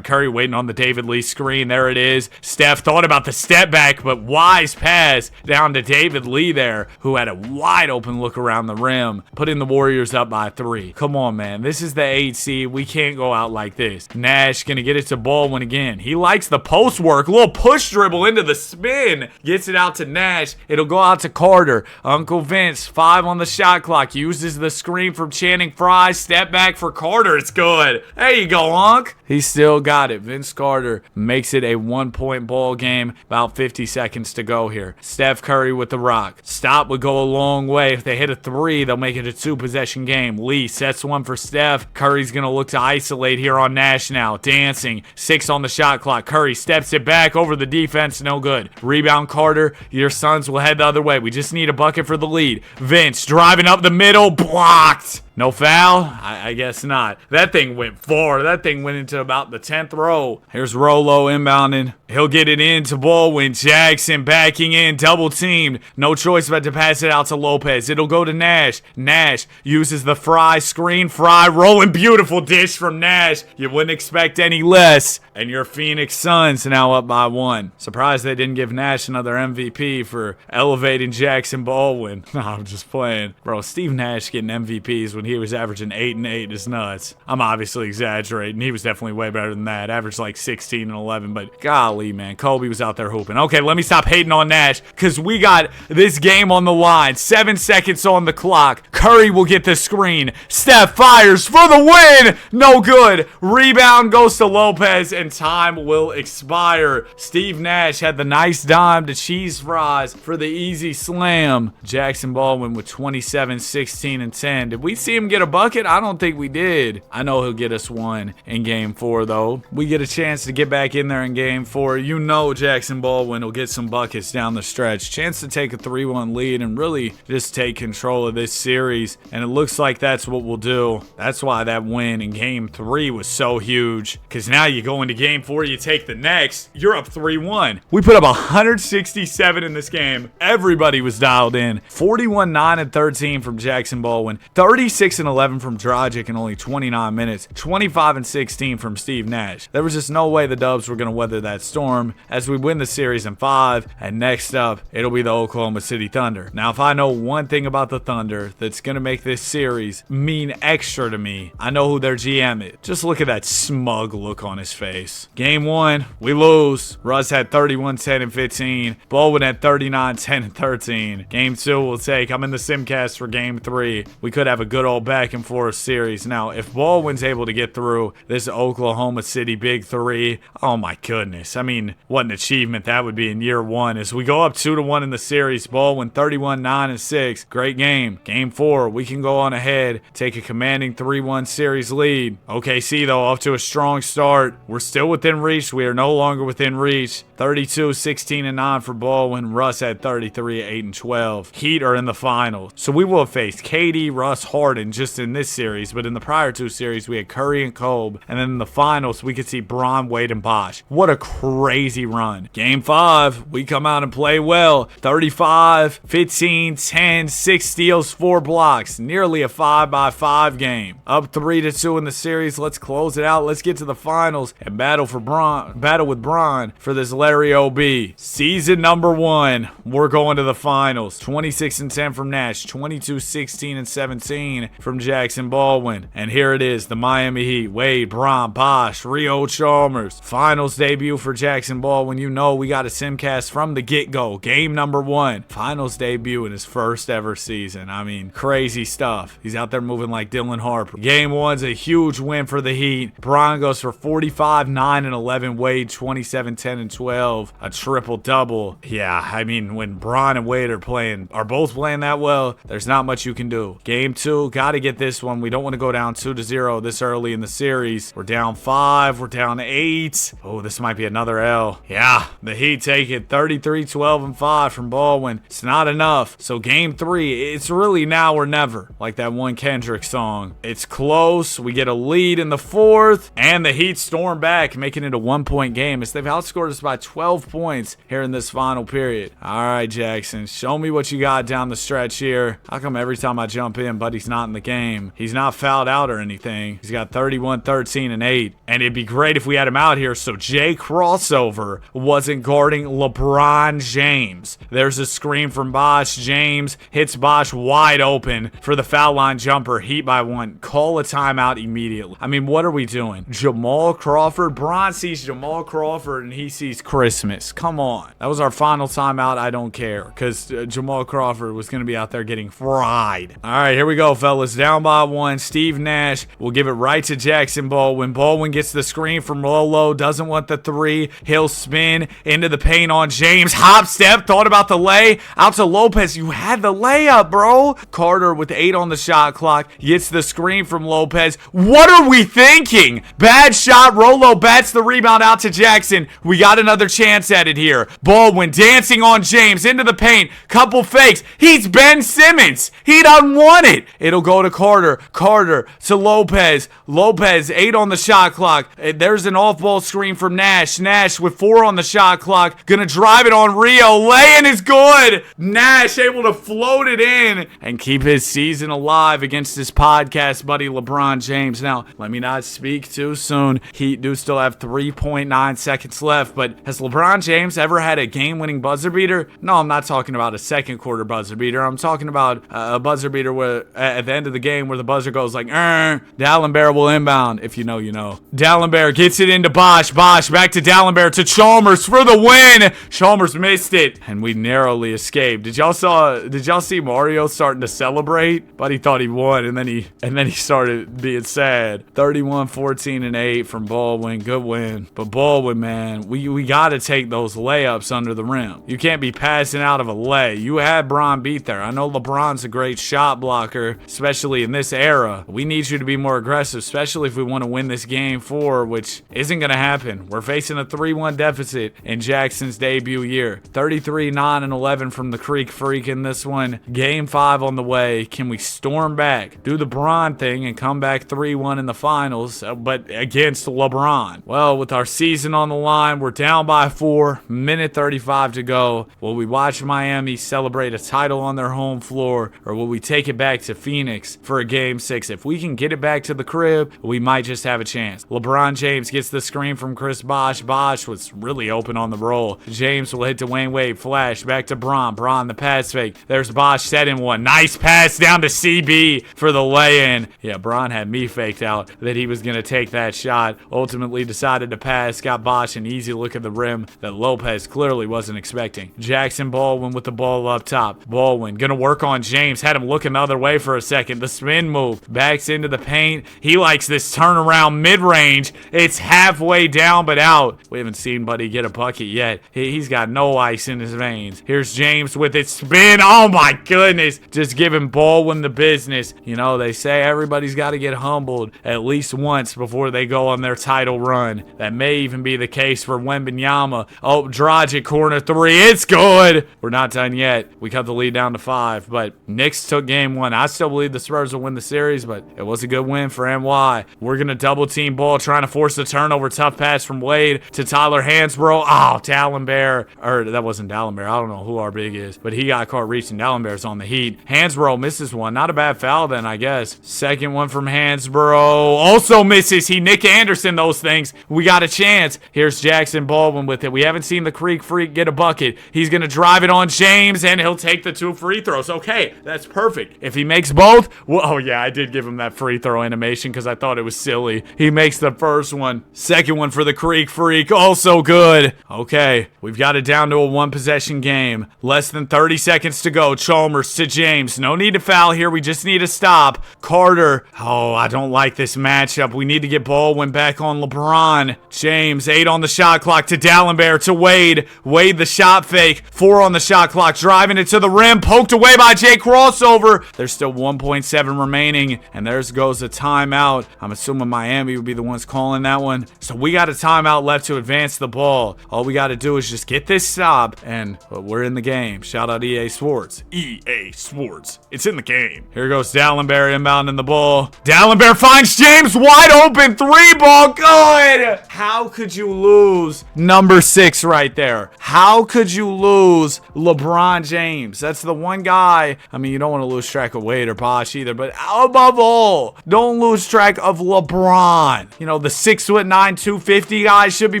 Curry waiting on the David Lee screen. There it is. Steph thought about the step back, but wise pass down to David Lee there, who had a wide open look around the rim, putting the Warriors up by 3. Come on, man. This is the 8 seed. We can't go out like this. Nash gonna get it to Baldwin again. He likes the post work. Little push dribble into the spin. Gets it out to Nash. It'll go out to Carter. Uncle Vince, 5 on the shot clock. Uses the screen from Channing Frye. Step back for Carter. It's good. There you go, Unc. He still got it. Vince Carter makes it a 1-point ball game. About 50 seconds to go here. Steph Curry with the rock. Stop would go a long way. If they hit a 3, they'll make it a 2-possession game. Lee sets one for Steph. Curry's going to look to isolate here on Nash now. Dancing. 6 on the shot clock. Curry steps it back over the defense. No good. Rebound Carter. Your Suns will head the other way. We just need a bucket for the lead. Vince driving up the middle. Blocked. No foul? I guess not. That thing went far. That thing went into about the 10th row. Here's Rolo inbounding. He'll get it into Baldwin. Jackson backing in, double teamed. No choice but to pass it out to Lopez. It'll go to Nash. Nash uses the Frye screen. Frye rolling, beautiful dish from Nash. You wouldn't expect any less. And your Phoenix Suns now up by 1. Surprised they didn't give Nash another MVP for elevating Jackson Baldwin. No, I'm just playing. Bro, Steve Nash getting MVPs when he was averaging 8 and 8 is nuts. I'm obviously exaggerating. He was definitely way better than that. Averaged like 16 and 11, but golly, man. Kobe was out there hooping. Okay, let me stop hating on Nash because we got this game on the line. 7 seconds on the clock. Curry will get the screen. Steph fires for the win. No good. Rebound goes to Lopez and time will expire. Steve Nash had the nice dime to Cheese Fries for the easy slam. Jackson Baldwin with 27, 16, and 10. Did we see him get a bucket? I don't think we did. I know he'll get us one in game 4, though. We get a chance to get back in there in game 4. You know Jackson Baldwin will get some buckets down the stretch. Chance to take a 3-1 lead and really just take control of this series. And it looks like that's what we'll do. That's why that win in game 3 was so huge. Because now you go into game 4, you take the next, you're up 3-1. We put up 167 in this game. Everybody was dialed in. 41, 9, and 13 from Jackson Baldwin. 36 26 and 11 from Dragic in only 29 minutes, 25 and 16 from Steve Nash. There was just no way the Dubs were going to weather that storm as we win the series in 5, and next up, it'll be the Oklahoma City Thunder. Now, if I know one thing about the Thunder that's going to make this series mean extra to me, I know who their GM is. Just look at that smug look on his face. Game 1, we lose. Russ had 31, 10, and 15. Baldwin had 39, 10, and 13. Game 2 we'll take. I'm in the Simcast for Game 3. We could have a good old back and forth series. Now, if Baldwin's able to get through this Oklahoma City Big 3, oh my goodness. I mean, what an achievement that would be in year 1. As we go up 2-1 in the series, Baldwin 31, 9, and 6. Great game. Game 4, we can go on ahead, take a commanding 3-1 series lead. OKC, though, off to a strong start. We're still within reach. We are no longer within reach. 32, 16, and 9 for Baldwin. Russ had 33, 8, and 12. Heat are in the finals. So we will have faced KD, Russ, Harden just in this series, but in the prior 2 series, we had Curry and Kobe. And then in the finals, we could see Bron, Wade, and Bosh. What a crazy run. Game 5, we come out and play well. 35, 15, 10, 6 steals, 4 blocks. Nearly a 5-by-5 game. Up 3-2 in the series. Let's close it out. Let's get to the finals and battle with Bron for this Larry O.B. Season number 1. We're going to the finals. 26 and 10 from Nash. 22, 16, and 17 from Jackson Baldwin. And here it is, the Miami Heat. Wade, Bron, Bosh, Rio Chalmers. Finals debut for Jackson Baldwin. You know we got a Simcast from the get-go. Game number 1. Finals debut in his first ever season. I mean, crazy stuff. He's out there moving like Dylan Harper. Game 1's a huge win for the Heat. Bron goes for 45, 9, and 11. Wade 27, 10, and 12. A triple-double. Yeah, I mean, when Bron and Wade are both playing that well, there's not much you can do. Game 2, got to get this one. We don't want to go down 2-0 this early in the series. We're down 5. We're down 8. Oh, this might be another L. Yeah, the Heat take it 33, 12, and 5 from Baldwin. It's not enough. So game 3, it's really now or never, like that one Kendrick song. It's close. We get a lead in the 4th, and the Heat storm back, making it a 1-point game as they've outscored us by 12 points here in this final period. All right, Jackson, show me what you got down the stretch here. How come every time I jump in, Buddy's not in the game? He's not fouled out or anything. He's got 31, 13, and 8. And it'd be great if we had him out here so Jay Crossover wasn't guarding LeBron James. There's a screen from Bosh. James hits Bosh wide open for the foul line jumper. Heat by 1. Call a timeout immediately. I mean, what are we doing? Jamal Crawford? Bron sees Jamal Crawford and he sees Christmas. Come on. That was our final timeout. I don't care because Jamal Crawford was going to be out there getting fried. All right, here we go, fellas. Down by 1. Steve Nash will give it right to Jackson Baldwin. Baldwin gets the screen from Lolo. Doesn't want the 3. He'll spin into the paint on James. Hop step. Thought about the lay. Out to Lopez. You had the layup, bro. Carter with 8 on the shot clock gets the screen from Lopez. What are we thinking? Bad shot. Rolo bats the rebound out to Jackson. We got another chance at it here. Baldwin dancing on James into the paint. Couple fakes. He's Ben Simmons. He done won it. It'll go to Carter. Carter to Lopez. Lopez 8 on the shot clock. There's an off-ball screen from Nash. Nash with 4 on the shot clock. Gonna drive it on Rio. Laying is good. Nash able to float it in and keep his season alive against his podcast buddy LeBron James. Now, let me not speak too soon. Heat do still have 3.9 seconds left, but has LeBron James ever had a game-winning buzzer beater? No, I'm not talking about a second quarter buzzer beater. I'm talking about a buzzer beater where at the end of the game where the buzzer goes like, Dallenberg will inbound. If you know, you know. Dallenberg gets it into Bosh. Bosh back to Dallenberg to Chalmers for the win. Chalmers missed it, and we narrowly escaped. Did y'all see Mario starting to celebrate? But he thought he won, and then he started being sad. 31, 14, and 8 from Baldwin. Good win. But Baldwin, man, we got to take those layups under the rim. You can't be passing out of a lay. You had Bron beat there. I know LeBron's a great shot blocker, especially in this era. We need you to be more aggressive, especially if we want to win this game 4, which isn't going to happen. We're facing a 3-1 deficit in Jackson's debut year. 33, 9, and 11 from the Creek Freak in this one. Game 5 on the way. Can we storm back, do the Bron thing, and come back 3-1 in the finals, but against LeBron? Well, with our season on the line, we're down by 4, minute 35 to go. Will we watch Miami celebrate a title on their home floor, or will we take it back to Phoenix Phoenix for a game 6. If we can get it back to the crib, we might just have a chance. LeBron James gets the screen from Chris Bosh. Bosh was really open on the roll. James will hit to Dwayne Wade. Flash back to Bron. Bron the pass fake. There's Bosh setting one. Nice pass down to CB for the lay-in. Yeah, Bron had me faked out that he was going to take that shot. Ultimately decided to pass. Got Bosh an easy look at the rim that Lopez clearly wasn't expecting. Jackson Baldwin with the ball up top. Baldwin going to work on James. Had him looking the other way for a second. The spin move. Backs into the paint. He likes this turnaround mid-range. It's halfway down but out. We haven't seen Buddy get a bucket yet. He's got no ice in his veins. Here's James with it spin. Oh my goodness. Just giving Baldwin the business. You know, they say everybody's got to get humbled at least once before they go on their title run. That may even be the case for Wembanyama. Oh, Dragic corner three. It's good. We're not done yet. We cut the lead down to 5, but Knicks took game 1. I still believe the Spurs will win the series, but it was a good win for NY. We're going to double team Ball, trying to force the turnover. Tough pass from Wade to Tyler Hansbrough. Oh, Dallenberg. Or that wasn't Dallenberg. I don't know who our big is, but he got caught reaching. Dallenberg's on the heat. Hansbrough misses one. Not a bad foul then, I guess. Second one from Hansbrough. Also misses. He Nick Anderson those things. We got a chance. Here's Jackson Baldwin with it. We haven't seen the Creek Freak get a bucket. He's going to drive it on James, and he'll take the 2 free throws. Okay, that's perfect. If he makes both, well, oh yeah, I did give him that free throw animation because I thought it was silly. He makes the first one. Second one for the Creek Freak. Also good. Okay, we've got it down to a 1-possession game. Less than 30 seconds to go. Chalmers to James. No need to foul here. We just need to stop. Carter. Oh, I don't like this matchup. We need to get Baldwin back on LeBron. James, 8 on the shot clock to Dallenberg to Wade. Wade the shot fake. 4 on the shot clock. Driving it to the rim. Poked away by Jay Crossover. There's still 1.7 remaining, and there goes a timeout. I'm assuming Miami would be the ones calling that one. So we got a timeout left to advance the ball. All we got to do is just get this stop, and we're in the game. Shout out EA Sports. EA Sports. It's in the game. Here goes Dallenberg inbounding the ball. Dallenberg finds James wide open. 3-ball. Good. How could you lose number 6 right there? How could you lose LeBron James? That's the one guy. I mean, you don't want to lose track of Wade or Bosh either, but above all, don't lose track of LeBron. You know, the 6'9", 250 guys should be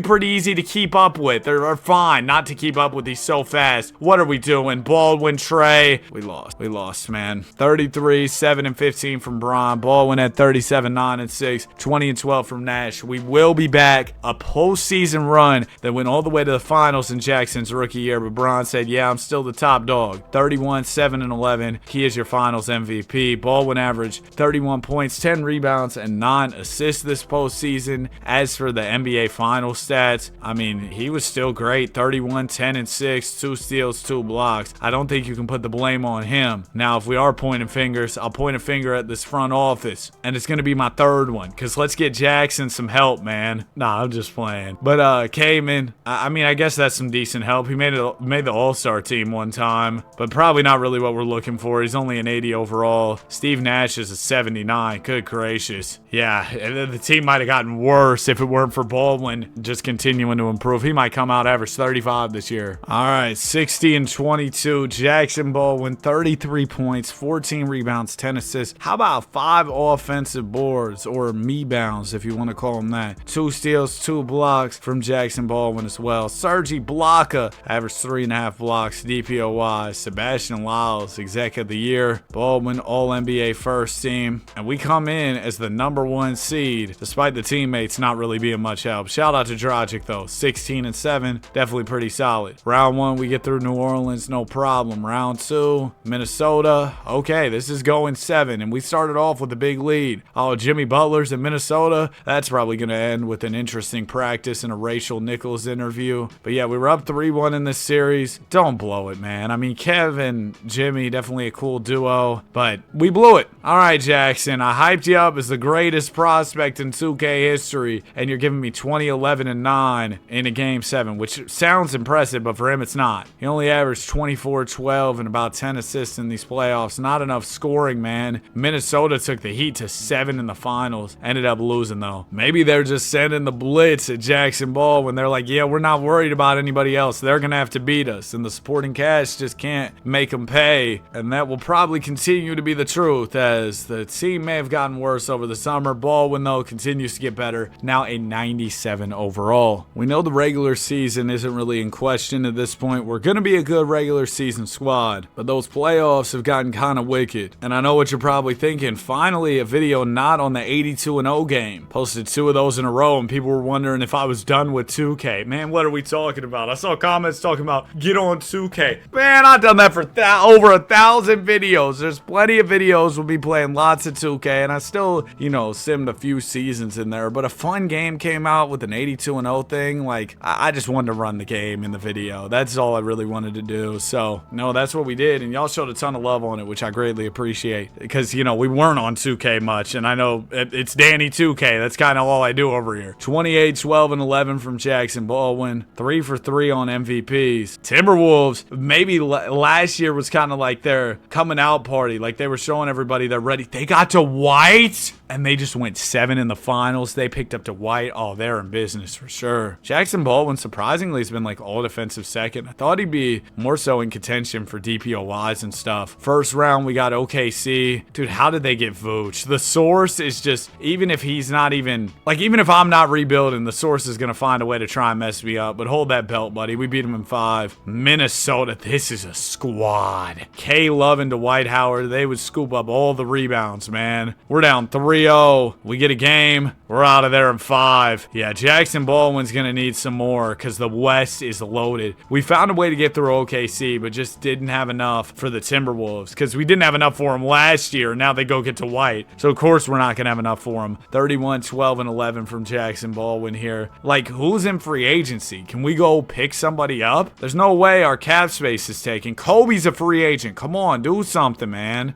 pretty easy to keep up with. They're fine not to keep up with. He's so fast. What are we doing? Baldwin, Trey. We lost, man. 33, 7 and 15 from Bron. Baldwin at 37, 9 and 6, 20 and 12 from Nash. We will be back. A postseason run that went all the way to the finals in Jackson's rookie year, but Bron said, yeah, I'm still the top dog. 31, 7 and 11. He is your finals MVP. Baldwin averaged 31 points, 10 rebounds, and 9 assists this postseason. As for the NBA final stats, I mean, he was still great. 31, 10 and 6, 2 steals, 2 blocks. I don't think you can put the blame on him. Now, if we are pointing fingers, I'll point a finger at this front office, and it's going to be my third one, because let's get Jackson some help, man. Nah, I'm just playing. But Kamen, I mean, I guess that's some decent help. He made the All-Star team one time, but probably not really what we're looking for. He's only an 80 overall. Steve Nash is a 79. Good gracious. Yeah, the team might have gotten worse if it weren't for Baldwin just continuing to improve. He might come out average 35 this year. All right, 60 and 22. Jackson Baldwin, 33 points, 14 rebounds, 10 assists. How about 5 offensive boards, or me-bounds if you want to call them that. 2 steals, 2 blocks from Jackson Baldwin as well. Sergi Blocka averaged 3.5 blocks DPOY. Sebastian Lyles, exec of the year. Baldwin All-NBA first team. And we come in as the number 1 seed, despite the teammates not really being much help. Shout out to Dragic though. 16 and 7. Definitely pretty solid. Round 1, we get through New Orleans, no problem. Round 2, Minnesota. Okay, this is going 7, and we started off with a big lead. Oh, Jimmy Butler's in Minnesota. That's probably going to end with an interesting practice and a Rachel Nichols interview. But yeah, we were up 3-1 in this series. Don't blow it, man. I mean, Kev and Jimmy, definitely a cool duo, but we blew it. All right, Jackson, I hyped you up as the greatest prospect in 2K history, and you're giving me 20, 11, and 9 in a game 7, which sounds impressive, but for him, it's not. He only averaged 24, 12, and about 10 assists in these playoffs. Not enough scoring, man. Minnesota took the Heat to 7 in the finals. Ended up losing, though. Maybe they're just sending the blitz at Jackson Ball when they're like, yeah, we're not worried about anybody else. They're going to have to beat us, and the supporting cast just can't make them pay, and that will probably continue to be the the truth, as the team may have gotten worse over the summer. Baldwin, though, continues to get better. Now a 97 overall. We know the regular season isn't really in question at this point. We're going to be a good regular season squad, but those playoffs have gotten kind of wicked. And I know what you're probably thinking. Finally, a video not on the 82-0 game. Posted 2 of those in a row, and people were wondering if I was done with 2K. Man, what are we talking about? I saw comments talking about get on 2K. Man, I've done that for over 1,000 videos. There's plenty of videos. We'll be playing lots of 2K, and I still, simmed a few seasons in there, but a fun game came out with an 82-0 thing. Like, I just wanted to run the game in the video. That's all I really wanted to do. So, no, that's what we did, and y'all showed a ton of love on it, which I greatly appreciate, because, we weren't on 2K much, and I know it's Danny 2K. That's kind of all I do over here. 28, 12, and 11 from Jackson Baldwin. 3 for 3 on MVPs. Timberwolves, maybe last year was kind of like their coming out party. Like, they were showing everybody they're ready. They got to White, and they just went 7 in the finals. They picked up to White. Oh, they're in business for sure. Jackson Baldwin, surprisingly, has been like all defensive second. I thought he'd be more so in contention for DPOYs and stuff. First round, we got OKC. Dude, how did they get Vooch? The source is just, even if he's not even, even if I'm not rebuilding, the source is going to find a way to try and mess me up. But hold that belt, buddy. We beat him in 5. Minnesota, this is a squad. K Love and Dwight Howard, they would scoop up all the rebounds, man. We're down 3-0. We get a game. We're out of there in 5. Yeah, Jackson Baldwin's going to need some more because the West is loaded. We found a way to get through OKC, but just didn't have enough for the Timberwolves because we didn't have enough for them last year. Now they go get to White. So, of course, we're not going to have enough for them. 31, 12, and 11 from Jackson Baldwin here. Like, who's in free agency? Can we go pick somebody up? There's no way our cap space is taken. Kobe's a free agent. Come on, do something, man.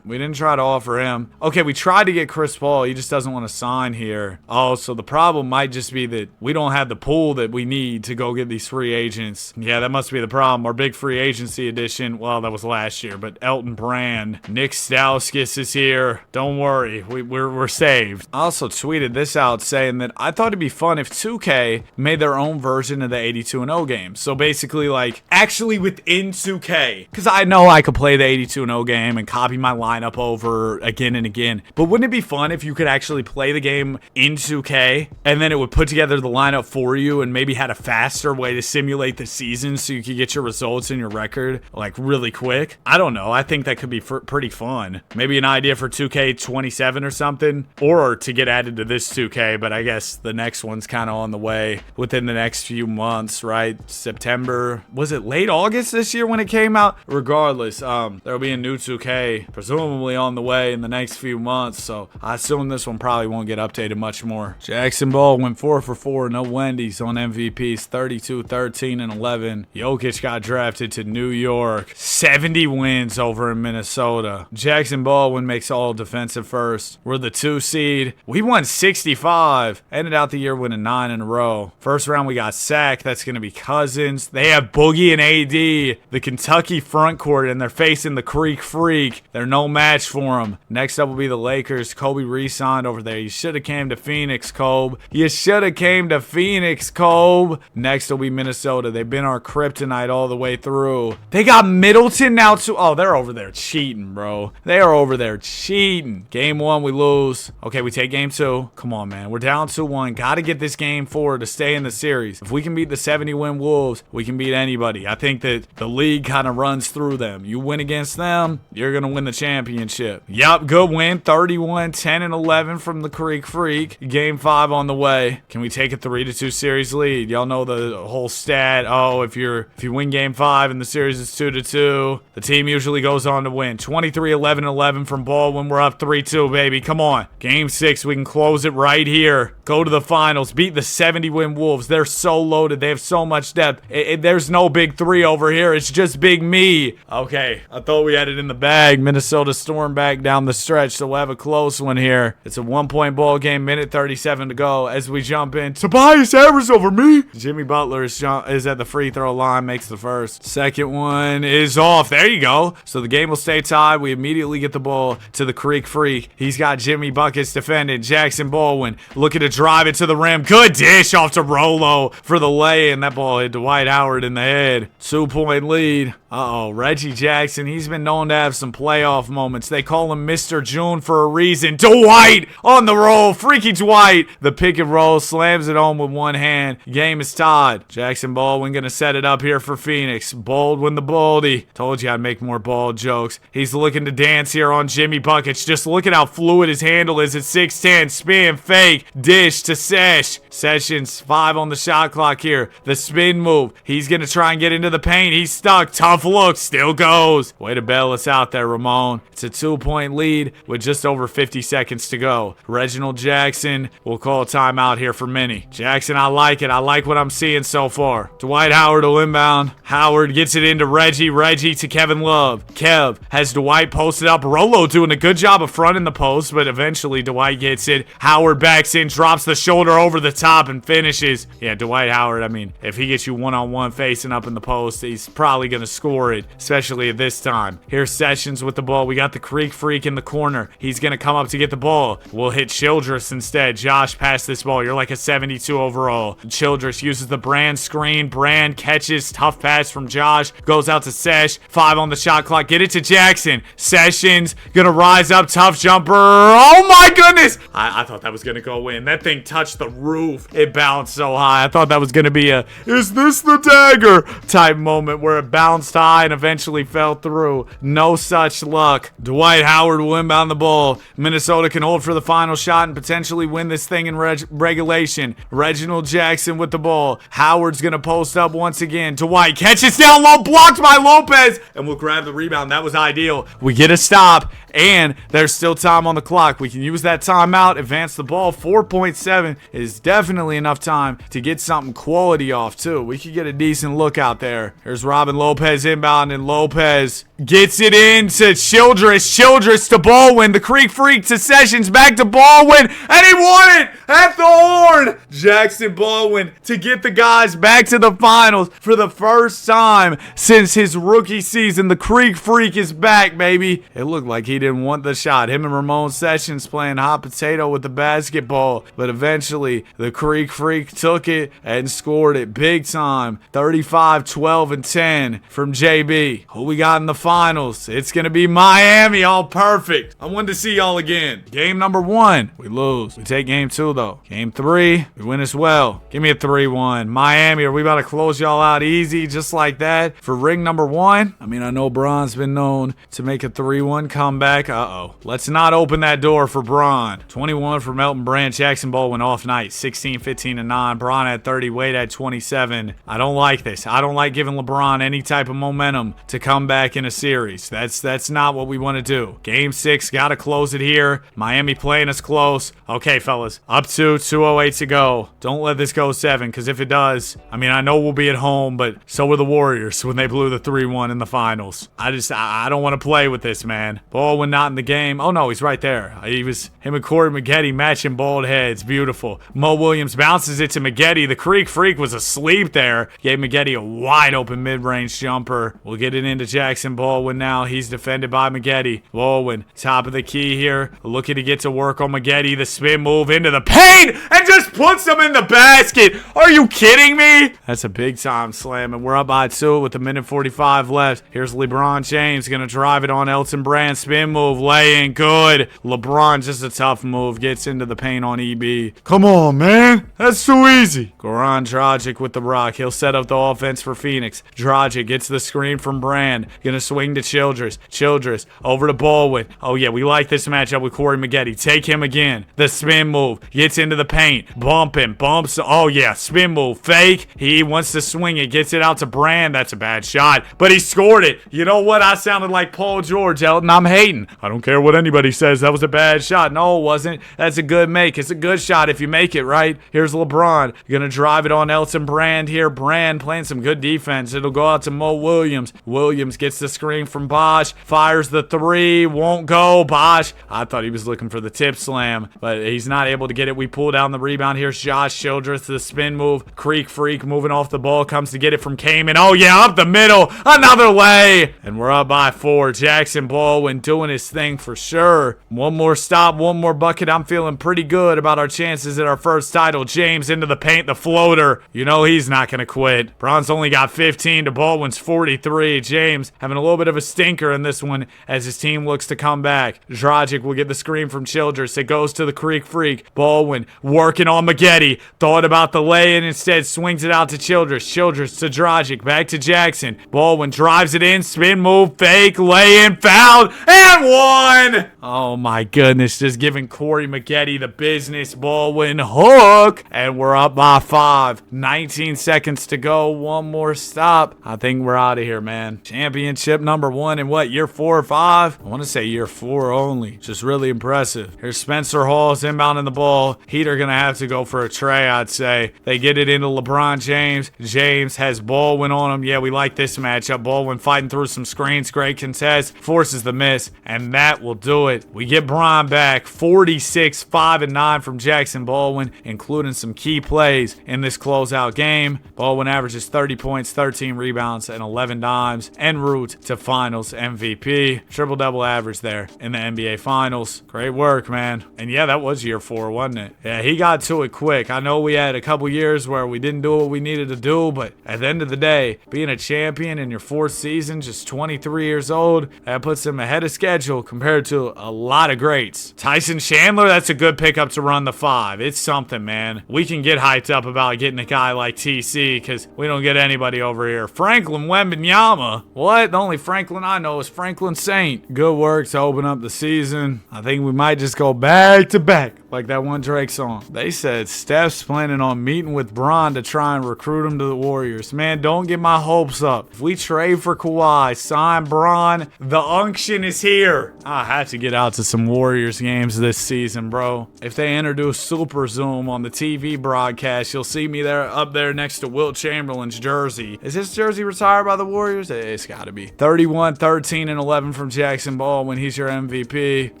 We didn't try to offer him. Okay, we tried to get Chris Paul. He just doesn't want to sign here. Oh, so the problem might just be that we don't have the pool that we need to go get these free agents. Yeah, that must be the problem. Our big free agency edition, well, that was last year, but Elton Brand, Nick Stauskas is here. Don't worry, we're saved. I also tweeted this out saying that I thought it'd be fun if 2K made their own version of the 82-0 game. So basically, actually within 2K, because I know I could play the 82-0 game and copy my lineup over again and again. But wouldn't it be fun if you could actually play the game in 2K and then it would put together the lineup for you and maybe had a faster way to simulate the season so you could get your results and your record really quick? I don't know. I think that could be pretty fun. Maybe an idea for 2K27 or something, or to get added to this 2K, but I guess the next one's kind of on the way within the next few months, right? September. Was it late August this year when it came out? Regardless, there'll be a new 2K presumably on the way in the next few months, so I assume this one probably won't get updated much more. Jackson Ball went 4 for 4, no Wendy's on MVPs, 32, 13, and 11. Jokic got drafted to New York. 70 wins over in Minnesota. Jackson Baldwin makes all defensive first. We're the 2 seed. We won 65. Ended out the year winning 9 in a row. First round we got Sack. That's going to be Cousins. They have Boogie and AD, the Kentucky front court, and they're facing the Creek Freak. They're no match for them. Next up will be the Lakers. Kobe re-signed over there. You should have came to Phoenix, Kobe. You should have came to Phoenix, Kobe. Next will be Minnesota. They've been our kryptonite all the way through. They got Middleton now too. Oh, they're over there cheating, bro. They are over there cheating. Game 1, we lose. Okay, we take game 2. Come on, man. We're down 2-1. Got to get this game 4 to stay in the series. If we can beat the 70-win Wolves, we can beat anybody. I think that the league kind of runs through them. You win against them, you're going to win the championship. Yup, good win. 31, 10, and 11 from the Creek Freak. Game 5 on the way. Can we take a 3-2 series lead? Y'all know the whole stat. Oh, if you win game 5 and the series is 2-2, the team usually goes on to win. 23, 11, 11 from Baldwin. We're up 3-2, baby. Come on. Game 6, we can close it right here. Go to the finals. Beat the 70-win Wolves. They're so loaded. They have so much depth. There's no big 3 over here. It's just big me. Okay, I thought we had it in the bag. Minnesota stormed back down the stretch, so we'll have a close one here. It's a 1-point ball game. Minute 37 to go as we jump in. Tobias Harris over me. Jimmy Butler is at the free throw line, makes the first. Second one is off. There you go. So the game will stay tied. We immediately get the ball to the Creek Freak. He's got Jimmy Buckets defending. Jackson Baldwin looking to drive it to the rim. Good dish off to Rolo for the lay, and that ball hit Dwight Howard in the head. 2-point lead. Uh-oh, Reggie Jackson, he's been known to have some playoff moments. They call him Mr. June for a reason. Dwight on the roll. Freaky Dwight. The pick and roll slams it home with one hand. Game is tied. Jackson Baldwin going to set it up here for Phoenix. Baldwin the Baldy. Told you I'd make more bald jokes. He's looking to dance here on Jimmy Buckets. Just look at how fluid his handle is at 6'10". Spin, fake, dish to Sesh. Sessions, 5 on the shot clock here. The spin move. He's going to try and get into the paint. He's stuck. Tough look, still goes. Way to bail us out there, Ramon. It's a 2-point lead with just over 50 seconds to go. Reginald Jackson will call a timeout here for Minnie. Jackson, I like it. I like what I'm seeing so far. Dwight Howard will inbound. Howard gets it into Reggie. Reggie to Kevin Love. Kev has Dwight posted up. Rolo doing a good job of fronting the post, but eventually Dwight gets it. Howard backs in, drops the shoulder over the top and finishes. Yeah, Dwight Howard, I mean, if he gets you one-on-one facing up in the post, he's probably going to score it, especially at this time. Here's Sessions with the ball. We got the Creek Freak in the corner. He's going to come up to get the ball. We'll hit Childress instead. Josh, pass this ball. You're like a 72 overall. Childress uses the Brand screen. Brand catches. Tough pass from Josh. Goes out to Sesh. 5 on the shot clock. Get it to Jackson. Sessions going to rise up. Tough jumper. Oh my goodness. I thought that was going to go in. That thing touched the roof. It bounced so high. I thought that was going to be a, is this the dagger type moment where it bounced high and eventually fell through. No such luck. Dwight Howard will inbound the ball. Minnesota can hold for the final shot and potentially win this thing in regulation. Reginald Jackson with the ball. Howard's going to post up once again. Dwight catches down low, blocked by Lopez, and we'll grab the rebound. That was ideal. We get a stop, and there's still time on the clock. We can use that timeout, advance the ball. 4.7 is definitely enough time to get something quality off, too. We could get a decent look out there. Here's Robin Lopez inbound, and Lopez gets it into Childress. Childress to Baldwin. The Creek Freak to Sessions. Back to Baldwin. And he won it at the horn. Jackson Baldwin to get the guys back to the finals for the first time since his rookie season. The Creek Freak is back, baby. It looked like he didn't want the shot. Him and Ramon Sessions playing hot potato with the basketball. But eventually, the Creek Freak took it and scored it big time. 35, 12, and 10 from JB. Who we got in the finals? It's going to be Miami. All perfect. I wanted to see y'all again. Game number 1, we lose. We take game 2, though. Game 3, we win as well. Give me a 3-1. Miami, are we about to close y'all out easy just like that for ring number 1? I mean, I know Bron's been known to make a 3-1 comeback. Uh-oh. Let's not open that door for Bron. 21 for Melton Brand. Jackson Baldwin off night. 16, 15, and 9. Bron at 30. Wade at 27. I don't like this. I don't like giving LeBron any type of momentum to come back in a series. That's not what we want to do. Game 6, gotta close it here. Miami playing us close. Okay, fellas, up to 2:08 to go. Don't let this go 7, because if it does, I mean, I know we'll be at home, but so were the Warriors when they blew the 3-1 in the finals. I don't want to play with this, man. Baldwin not in the game. Oh no, he's right there. Him and Corey Maggette matching bald heads. Beautiful. Mo Williams bounces it to Maggette. The Creek Freak was asleep there. Gave Maggette a wide open mid-range jumper. We'll get it into Jackson Baldwin now. He's defended by Maggette. Baldwin, top of the key here. Looking to get to work on Maggette. The spin move into the paint and just puts him in the basket. Are you kidding me? That's a big time slam, and we're up by 2 with a minute 45 left. Here's LeBron James gonna drive it on Elton Brand. Spin move, lay in, good. LeBron, just a tough move, gets into the paint on EB. Come on, man. That's too easy. Goran Dragic with the rock. He'll set up the offense for Phoenix. Dragic gets the screen from Brand. Gonna swing to Childress. Childress over to Baldwin. Oh yeah, we like this matchup with Corey Maggette. Take him again. The spin move. Gets into the paint. Bump him. Bumps. Oh yeah, spin move. Fake. He wants to swing it. Gets it out to Brand. That's a bad shot. But he scored it. You know what? I sounded like Paul George, Elton. I'm hating. I don't care what anybody says. That was a bad shot. No, it wasn't. That's a good make. It's a good shot if you make it, right? Here's LeBron. Gonna drive it on Elton Brand here. Brand playing some good defense. It'll go out to Mo Williams. Williams gets the screen from Bosch. Fires the 3. Won't go. Bosch. I thought he was looking for the tip slam, but he's not able to get it. We pull down the rebound. Here's Josh Childress. The spin move. Creek Freak moving off the ball. Comes to get it from Kamen. Oh yeah, up the middle. Another lay. And we're up by 4. Jackson Baldwin doing his thing for sure. One more stop. One more bucket. I'm feeling pretty good about our chances at our first title. James into the paint. The floater. You know he's not going to quit. Bron's only got 15 to Baldwin's 4. 43. James having a little bit of a stinker in this one as his team looks to come back. Dragic will get the screen from Childress. It goes to the Creek Freak. Baldwin working on Maggette. Thought about the lay-in, instead swings it out to Childress. Childress to Dragic. Back to Jackson. Baldwin drives it in. Spin move. Fake. Lay-in. Fouled. And one. Oh my goodness. Just giving Corey Maggette the business. Baldwin hook. And we're up by 5. 19 seconds to go. One more stop. I think we're out of here, man. Championship number 1 in what, year 4 or 5? I want to say year 4 only. Just really impressive. Here's Spencer Hall's inbounding the ball. Heat are going to have to go for a tray, I'd say. They get it into LeBron James. James has Baldwin on him. Yeah, we like this matchup. Baldwin fighting through some screens. Great contest. Forces the miss. And that will do it. We get Bron back. 46, 5, and 9 from Jackson Baldwin, including some key plays in this closeout game. Baldwin averages 30 points, 13 rebounds, and 11 dimes, en route to finals MVP. Triple-double average there in the NBA Finals. Great work, man. And yeah, that was year 4, wasn't it? Yeah, he got to it quick. I know we had a couple years where we didn't do what we needed to do, but at the end of the day, being a champion in your 4th season, just 23 years old, that puts him ahead of schedule compared to a lot of greats. Tyson Chandler, that's a good pickup to run the 5. It's something, man. We can get hyped up about getting a guy like TC because we don't get anybody over here. Franklin Wembanyama. What? The only Franklin I know is Franklin Saint. Good work to open up the season. I think we might just go back to back like that one Drake song. They said Steph's planning on meeting with Bron to try and recruit him to the Warriors. Man, don't get my hopes up. If we trade for Kawhi, sign Bron, the unction is here. I have to get out to some Warriors games this season, bro. If they introduce Super Zoom on the TV broadcast, you'll see me there up there next to Wilt Chamberlain's jersey. Is his jersey retired by the Warriors? It's got to be. 31, 13, and 11 from Jackson Baldwin. He's your MVP.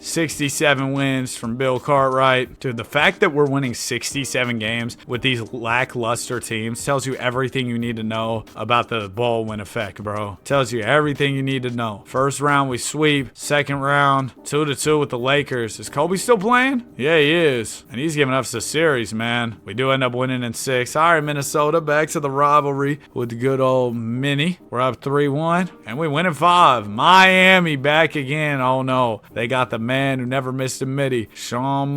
67 wins from Bill Cartwright. Dude, the fact that we're winning 67 games with these lackluster teams tells you everything you need to know about the Baldwin effect, bro. Tells you everything you need to know. First round, we sweep. Second round, 2-2 with the Lakers. Is Kobe still playing? Yeah, he is. And he's giving us a series, man. We do end up winning in 6. All right, Minnesota, back to the rivalry with the good old Minnie. We're up 3-1, and we win in 5. Miami back again. Oh, no. They got the man who never missed a midi. Sean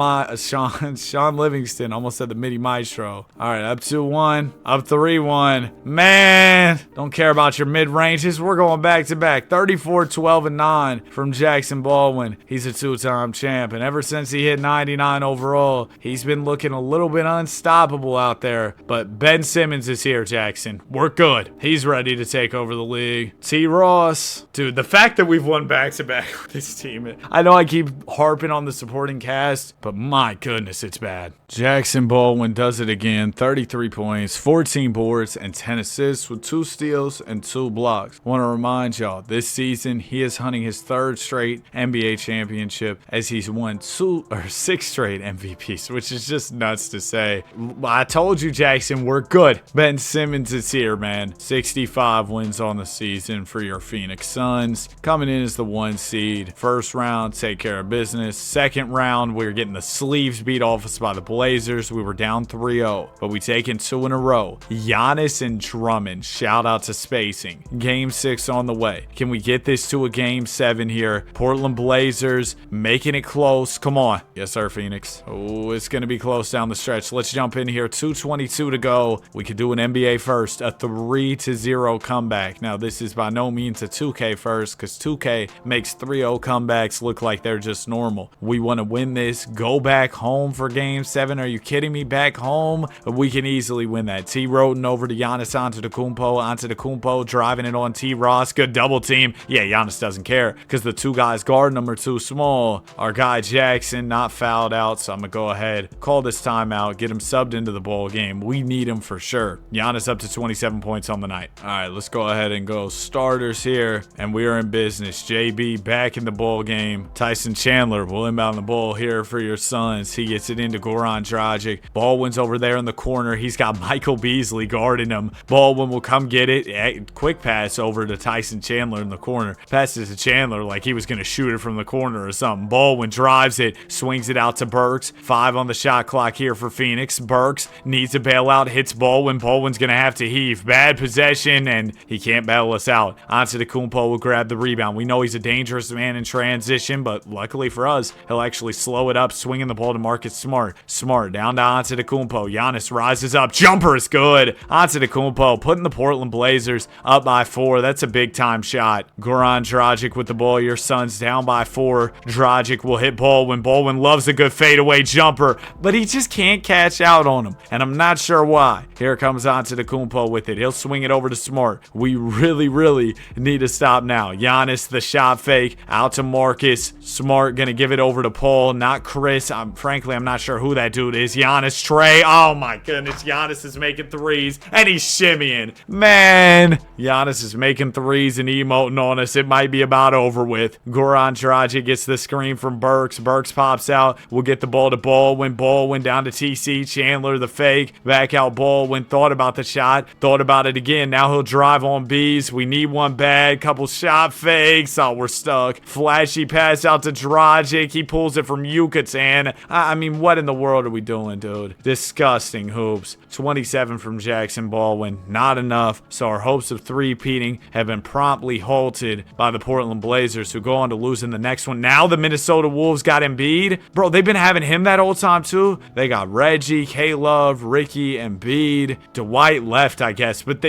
Livingston. Almost said the midi maestro. All right, up 2-1. Up 3-1. Man, don't care about your mid-ranges. We're going back-to-back. 34, 12, and 9 from Jackson Baldwin. He's a 2-time champ, and ever since he hit 99 overall, he's been looking a little bit unstoppable out there. But Ben Simmons is here, Jackson. We're good. He's ready to take over the league. T. Ross. Dude, the fact that we've won back-to-back with this team, I know I keep harping on the supporting cast, but my goodness, it's bad. Jackson Baldwin does it again. 33 points, 14 boards, and 10 assists with 2 steals and 2 blocks. Want to remind y'all, this season, he is hunting his 3rd straight NBA championship as he's won 6 straight MVPs, which is just nuts to say. I told you, Jackson, we're good. Ben Simmons is here, man. 65 wins on the season for your Phoenix Suns. Coming in as the 1 seed. First round, take care of business. Second round, we were getting the sleeves beat off us by the Blazers. We were down 3-0, but we taken 2 in a row. Giannis and Drummond, shout out to spacing. Game 6 on the way. Can we get this to a game 7 here? Portland Blazers making it close. Come on. Yes, sir, Phoenix. Oh, it's going to be close down the stretch. Let's jump in here. 2:22 to go. We could do an NBA first. A 3-0 comeback. Now, this is by no means a 2K first because 2K makes 3-0 comebacks look like they're just normal. We want to win this. Go back home for game 7. Are you kidding me? Back home? We can easily win that. T. Roten over to Giannis Antetokounmpo, driving it on T. Ross. Good double team. Yeah, Giannis doesn't care because the 2 guys guarding him are too small. Our guy Jackson not fouled out, so I'm going to go ahead, call this timeout, get him subbed into the ball game. We need him for sure. Giannis up to 27 points on the night. All right, let's go ahead and go starters here, and we are in business. JB back in the ball game. Tyson Chandler will inbound the ball here for your son. Suns. He gets it into Goran Dragic. Baldwin's over there in the corner. He's got Michael Beasley guarding him. Baldwin will come get it. Quick pass over to Tyson Chandler in the corner. Passes to Chandler like he was going to shoot it from the corner or something. Baldwin drives it, swings it out to Burks. 5 on the shot clock here for Phoenix. Burks needs a bailout, hits Baldwin. Baldwin's going to have to heave. Bad possession, and he can't bail us out. Antetokounmpo will grab the rebound. We know he's a dangerous man in transition, but luckily for us, he'll actually slow it up, swinging the ball to Marcus Smart. Smart down to Antetokounmpo. Giannis rises up. Jumper is good. Antetokounmpo putting the Portland Blazers up by 4. That's a big-time shot. Goran Dragic with the ball. Your Suns down by 4. Dragic will hit Baldwin. Baldwin loves a good fadeaway jumper, but he just can't catch out on him, and I'm not sure why. Here comes Antetokounmpo with it. He'll swing it over to Smart. We really need to stop now. Giannis, the shot fake, out to Marcus. Smart gonna give it over to Paul, not Chris. Frankly, I'm not sure who that dude is. Giannis, Trey. Oh my goodness, Giannis is making threes, and he's shimmying. Man, Giannis is making threes and emoting on us. It might be about over with. Goran Dragic gets the screen from Burks. Burks pops out. We'll get the ball to Baldwin. Baldwin down to TC. Chandler, the fake. Back out Baldwin. Thought about the shot. Thought about it again. Now he'll drive on Bees. We need one bad. Couple shot fakes. Oh, we're stuck. Flashy pass out to Dragic. He pulls it from Yucatan. I mean, what in the world are we doing, dude? Disgusting hoops. 27 from Jackson Baldwin. Not enough. So our hopes of three-peating have been promptly halted by the Portland Blazers, who go on to lose in the next one. Now the Minnesota Wolves got Embiid. Bro, they've been having him that whole time too. They got Reggie, K-Love, Ricky, Embiid. Dwight left, I guess. But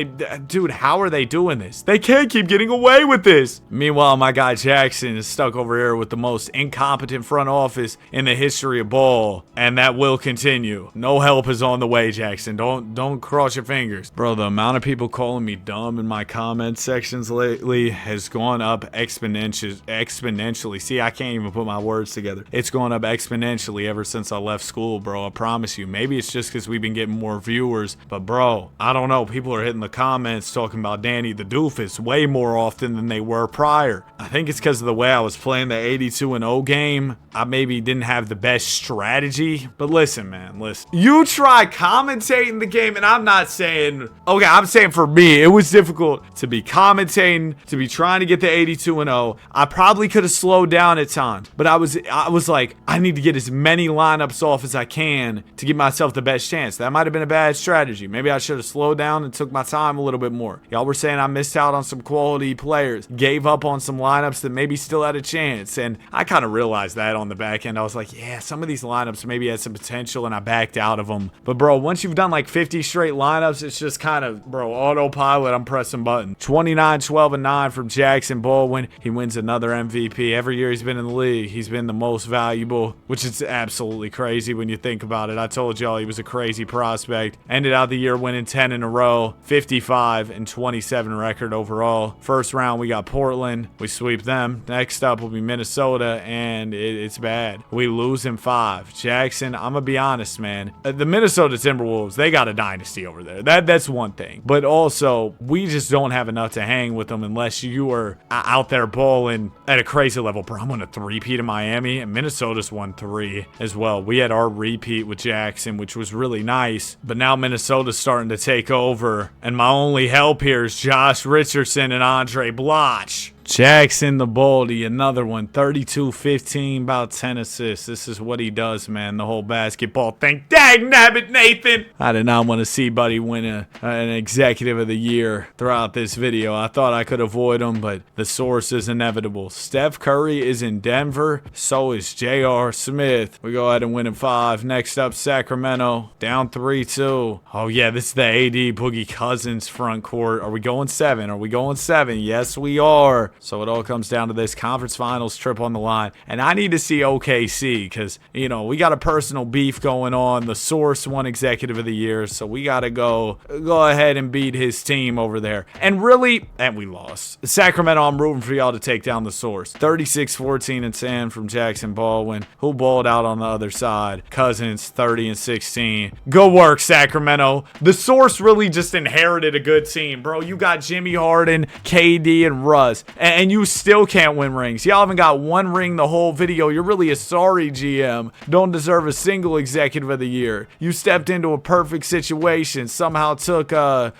dude, how are they doing this? They can't keep getting away with this. Meanwhile, my guy Jackson is stuck over here with the most incompetent front office in the history of ball. And that will continue. No help is on the way, Jackson. Don't cross your fingers. Bro, the amount of people calling me dumb in my comment sections lately has gone up exponentially. See, I can't even put my words together. It's gone up exponentially ever since I left school, bro. I promise you. Maybe it's just because we've been getting more viewers. But, bro, I don't know. People are hitting the comments talking about Danny the Doofus way more often than they were prior. I think it's because of the way I was playing the 82-0 game. I maybe didn't have the best strategy. But listen, man, listen. You try commentating the game, and I'm not saying, okay, I'm saying for me, it was difficult to be commentating, to be trying to get the 82-0. I probably could have slowed down at times, but I was like, I need to get as many lineups off as I can to give myself the best chance. That might have been a bad strategy. Maybe I should have slowed down and took my time a little bit more. Y'all were saying I missed out on some quality players, gave up on some lineups that maybe still had a chance, and I kind of realized that on the back end. I was like, yeah, some of these lineups maybe had some potential, and I backed out of them. But bro, once you've done like 50 straight lineups, it's just kind of, bro, autopilot. I'm pressing buttons. 29, 12, and 9 from Jackson Baldwin. He wins another MVP. Every year he's been in the league, he's been the most valuable, which is absolutely crazy when you think about it. I told y'all he was a crazy prospect. Ended out the year winning 10 in a row, 55 and 27 record overall. First round, we got Portland. We sweep them. Next up will be Minnesota, and it's bad. We lose in 5. Jackson, I'm gonna be honest, man. The Minnesota Timberwolves, they got a dynasty over there. That's one thing. But also, we just don't have enough to hang with them unless you are out there balling at a crazy level. Bro, I'm gonna three-peat in Miami, and Minnesota's won 3 as well. We had our repeat with Jackson, which was really nice. But now Minnesota's starting to take over, and my only help here is Josh Richardson and Andre Bloch. Jackson the Baldy, another one, 32-15, about 10 assists. This is what he does, man, the whole basketball thing. Dang nabbit, Nathan! I did not want to see Buddy win an Executive of the Year throughout this video. I thought I could avoid him, but the source is inevitable. Steph Curry is in Denver, so is J.R. Smith. We go ahead and win in 5. Next up, Sacramento, down 3-2. Oh, yeah, this is the AD Boogie Cousins front court. Are we going 7? Are we going 7? Yes, we are. So it all comes down to this conference finals trip on the line. And I need to see OKC because, you know, we got a personal beef going on. The source won Executive of the Year, so we got to go ahead and beat his team over there. And really, and we lost. Sacramento, I'm rooting for y'all to take down the source. 36-14 and 10 from Jackson Baldwin. Who balled out on the other side? Cousins, 30-16. Go work, Sacramento. The source really just inherited a good team, bro. You got Jimmy Harden, KD, and Russ. and you still can't win rings. Y'all haven't got one ring the whole video. You're really a sorry GM. Don't deserve a single executive of the year. You stepped into a perfect situation, somehow took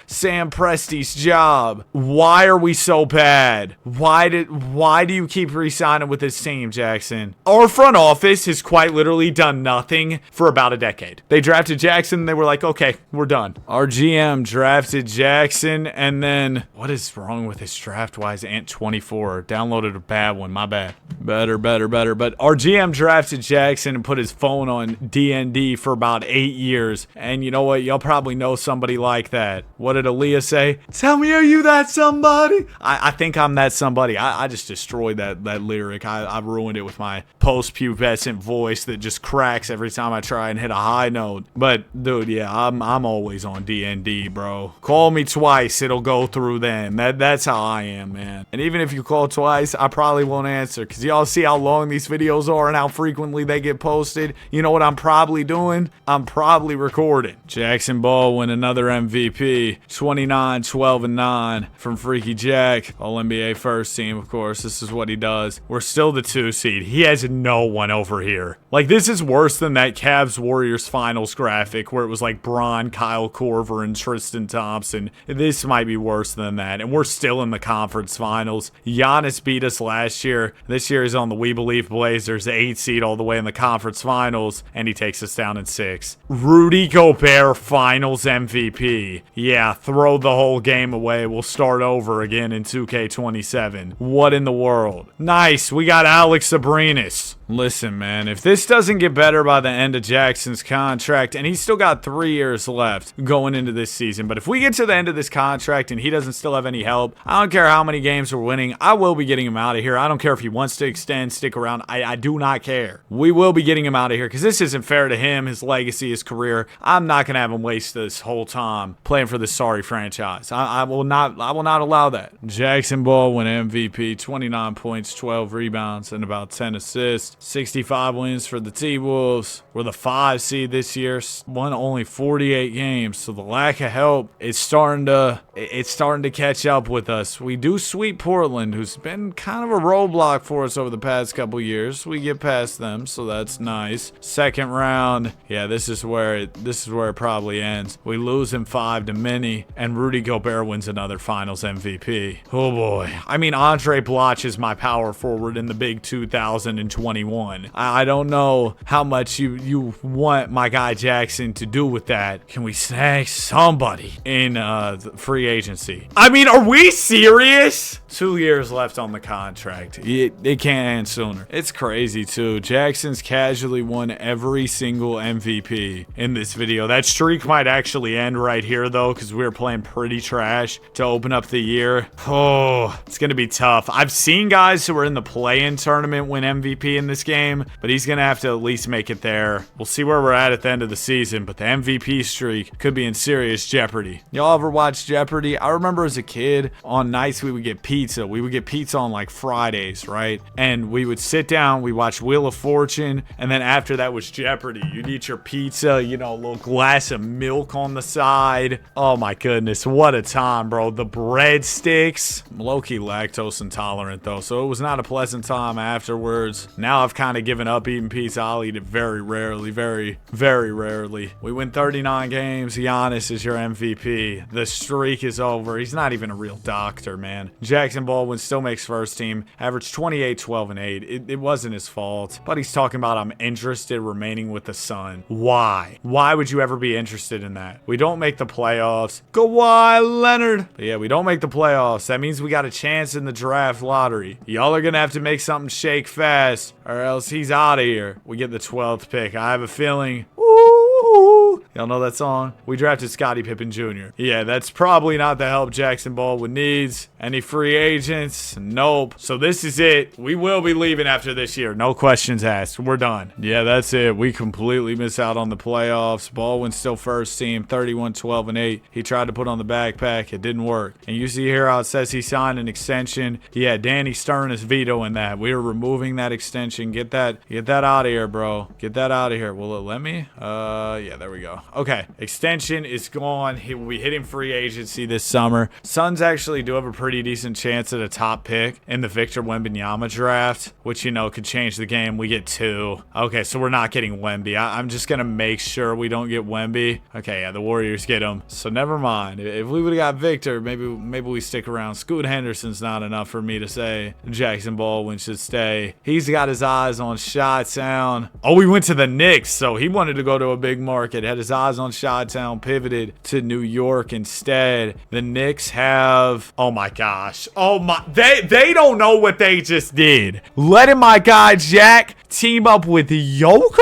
Sam Presti's job. Why are we so bad? Why do you keep re-signing with this team, Jackson? Our front office has quite literally done nothing for about a decade. They drafted Jackson and they were like, okay, we're done. Our GM drafted Jackson, and then what is wrong with his draft-wise? Ant24 downloaded a bad one. My bad. Better. But our GM drafted Jackson and put his phone on DND for about 8 years. And you know what? Y'all probably know somebody like that. What did Aaliyah say? Tell me, are you that somebody? I think I'm that somebody. I just destroyed that lyric. I ruined it with my post-pubescent voice that just cracks every time I try and hit a high note. But dude, yeah, I'm always on DND, bro. Call me twice, it'll go through then. That's how I am, man. And even if you call twice, I probably won't answer, because y'all see how long these videos are and how frequently they get posted. You know what I'm probably doing? I'm probably recording. Jackson Baldwin, another MVP. 29, 12, and 9 from Freaky Jack. All-NBA first team, of course. This is what he does. We're still the 2 seed. He has no one over here. Like, this is worse than that Cavs-Warriors finals graphic where it was like Bron, Kyle Korver, and Tristan Thompson. This might be worse than that. And we're still in the conference finals. Giannis beat us last year. This year he's on the We Believe Blazers, 8 seed all the way in the conference finals, and he takes us down in 6. Rudy Gobert finals MVP. Yeah, throw the whole game away. We'll start over again in 2K27. What in the world? Nice, we got Alex Abrinas. Listen, man, if this doesn't get better by the end of Jackson's contract, and he's still got 3 years left going into this season, but if we get to the end of this contract and he doesn't still have any help, I don't care how many games we're winning, I will be getting him out of here. I don't care if he wants to extend, stick around. I do not care. We will be getting him out of here because this isn't fair to him, his legacy, his career. I'm not going to have him waste this whole time playing for this sorry franchise. I will not allow that. Jackson Baldwin MVP, 29 points, 12 rebounds, and about 10 assists. 65 wins for the T-Wolves. We're the 5 seed this year. Won only 48 games, so the lack of help is starting to catch up with us. We do sweep Portland, who's been kind of a roadblock for us over the past couple years. We get past them, so that's nice. Second round, yeah, this is where it probably ends. We lose in 5 to Mini, and Rudy Gobert wins another Finals MVP. Oh boy. I mean, Andre Bloch is my power forward in the big 2021. I don't know how much you want my guy Jackson to do with that. Can we snag somebody in free agency? I mean, are we serious? 2 years left on the contract. It can't end sooner. It's crazy too. Jackson's casually won every single MVP in this video. That streak might actually end right here though, because we were playing pretty trash to open up the year. Oh, it's gonna be tough. I've seen guys who are in the play-in tournament win MVP in this game, but he's gonna have to at least make it there. We'll see where we're at the end of the season, but the MVP streak could be in serious jeopardy. Y'all ever watch Jeopardy? I remember as a kid, on nights we would get pizza. We would get pizza on like Fridays, right? And we would sit down, we watch Wheel of Fortune, and then after that was Jeopardy. You'd eat your pizza, you know, a little glass of milk on the side. Oh my goodness, what a time, bro. The breadsticks. I'm low-key lactose intolerant though, so it was not a pleasant time afterwards. Now I've kind of given up eating pizza. I'll eat it very rarely, very, very rarely. We win 39 games. Giannis is your MVP. The streak is over. He's not even a real doctor, man. Jackson Baldwin still makes first team. Averaged 28, 12, and 8. It wasn't his fault. But he's talking about I'm interested remaining with the Sun. Why? Why would you ever be interested in that? We don't make the playoffs. Kawhi Leonard. But yeah, we don't make the playoffs. That means we got a chance in the draft lottery. Y'all are going to have to make something shake fast, or else he's out of here. We get the 12th pick. I have a feeling. Ooh, y'all know that song? We drafted Scottie Pippen Jr. Yeah, that's probably not the help Jackson Baldwin needs. Any free agents? Nope. So this is it. We will be leaving after this year. No questions asked. We're done. Yeah, that's it. We completely miss out on the playoffs. Baldwin's still first team, 31, 12, and 8. He tried to put on the backpack. It didn't work. And you see here how it says he signed an extension. Yeah, Danny Stern is vetoing that. We are removing that extension. Get that out of here, bro. Get that out of here. Will it let me? Yeah, there we we go. Okay, extension is gone. He will be hitting free agency this summer. Suns actually do have a pretty decent chance at a top pick in the Victor Wembanyama draft, which, you know, could change the game. We get 2. Okay, so we're not getting Wemby. I'm just going to make sure we don't get Wemby. Okay, yeah, the Warriors get him. So never mind. If we would have got Victor, maybe we stick around. Scoot Henderson's not enough for me to say Jackson Baldwin should stay. He's got his eyes on Chi-Town. Oh, we went to the Knicks, so he wanted to go to a big market. Had his eyes on Chi-Town, pivoted to New York instead. The Knicks have, oh my gosh. Oh my, they don't know what they just did. Letting my guy Jack team up with Joker?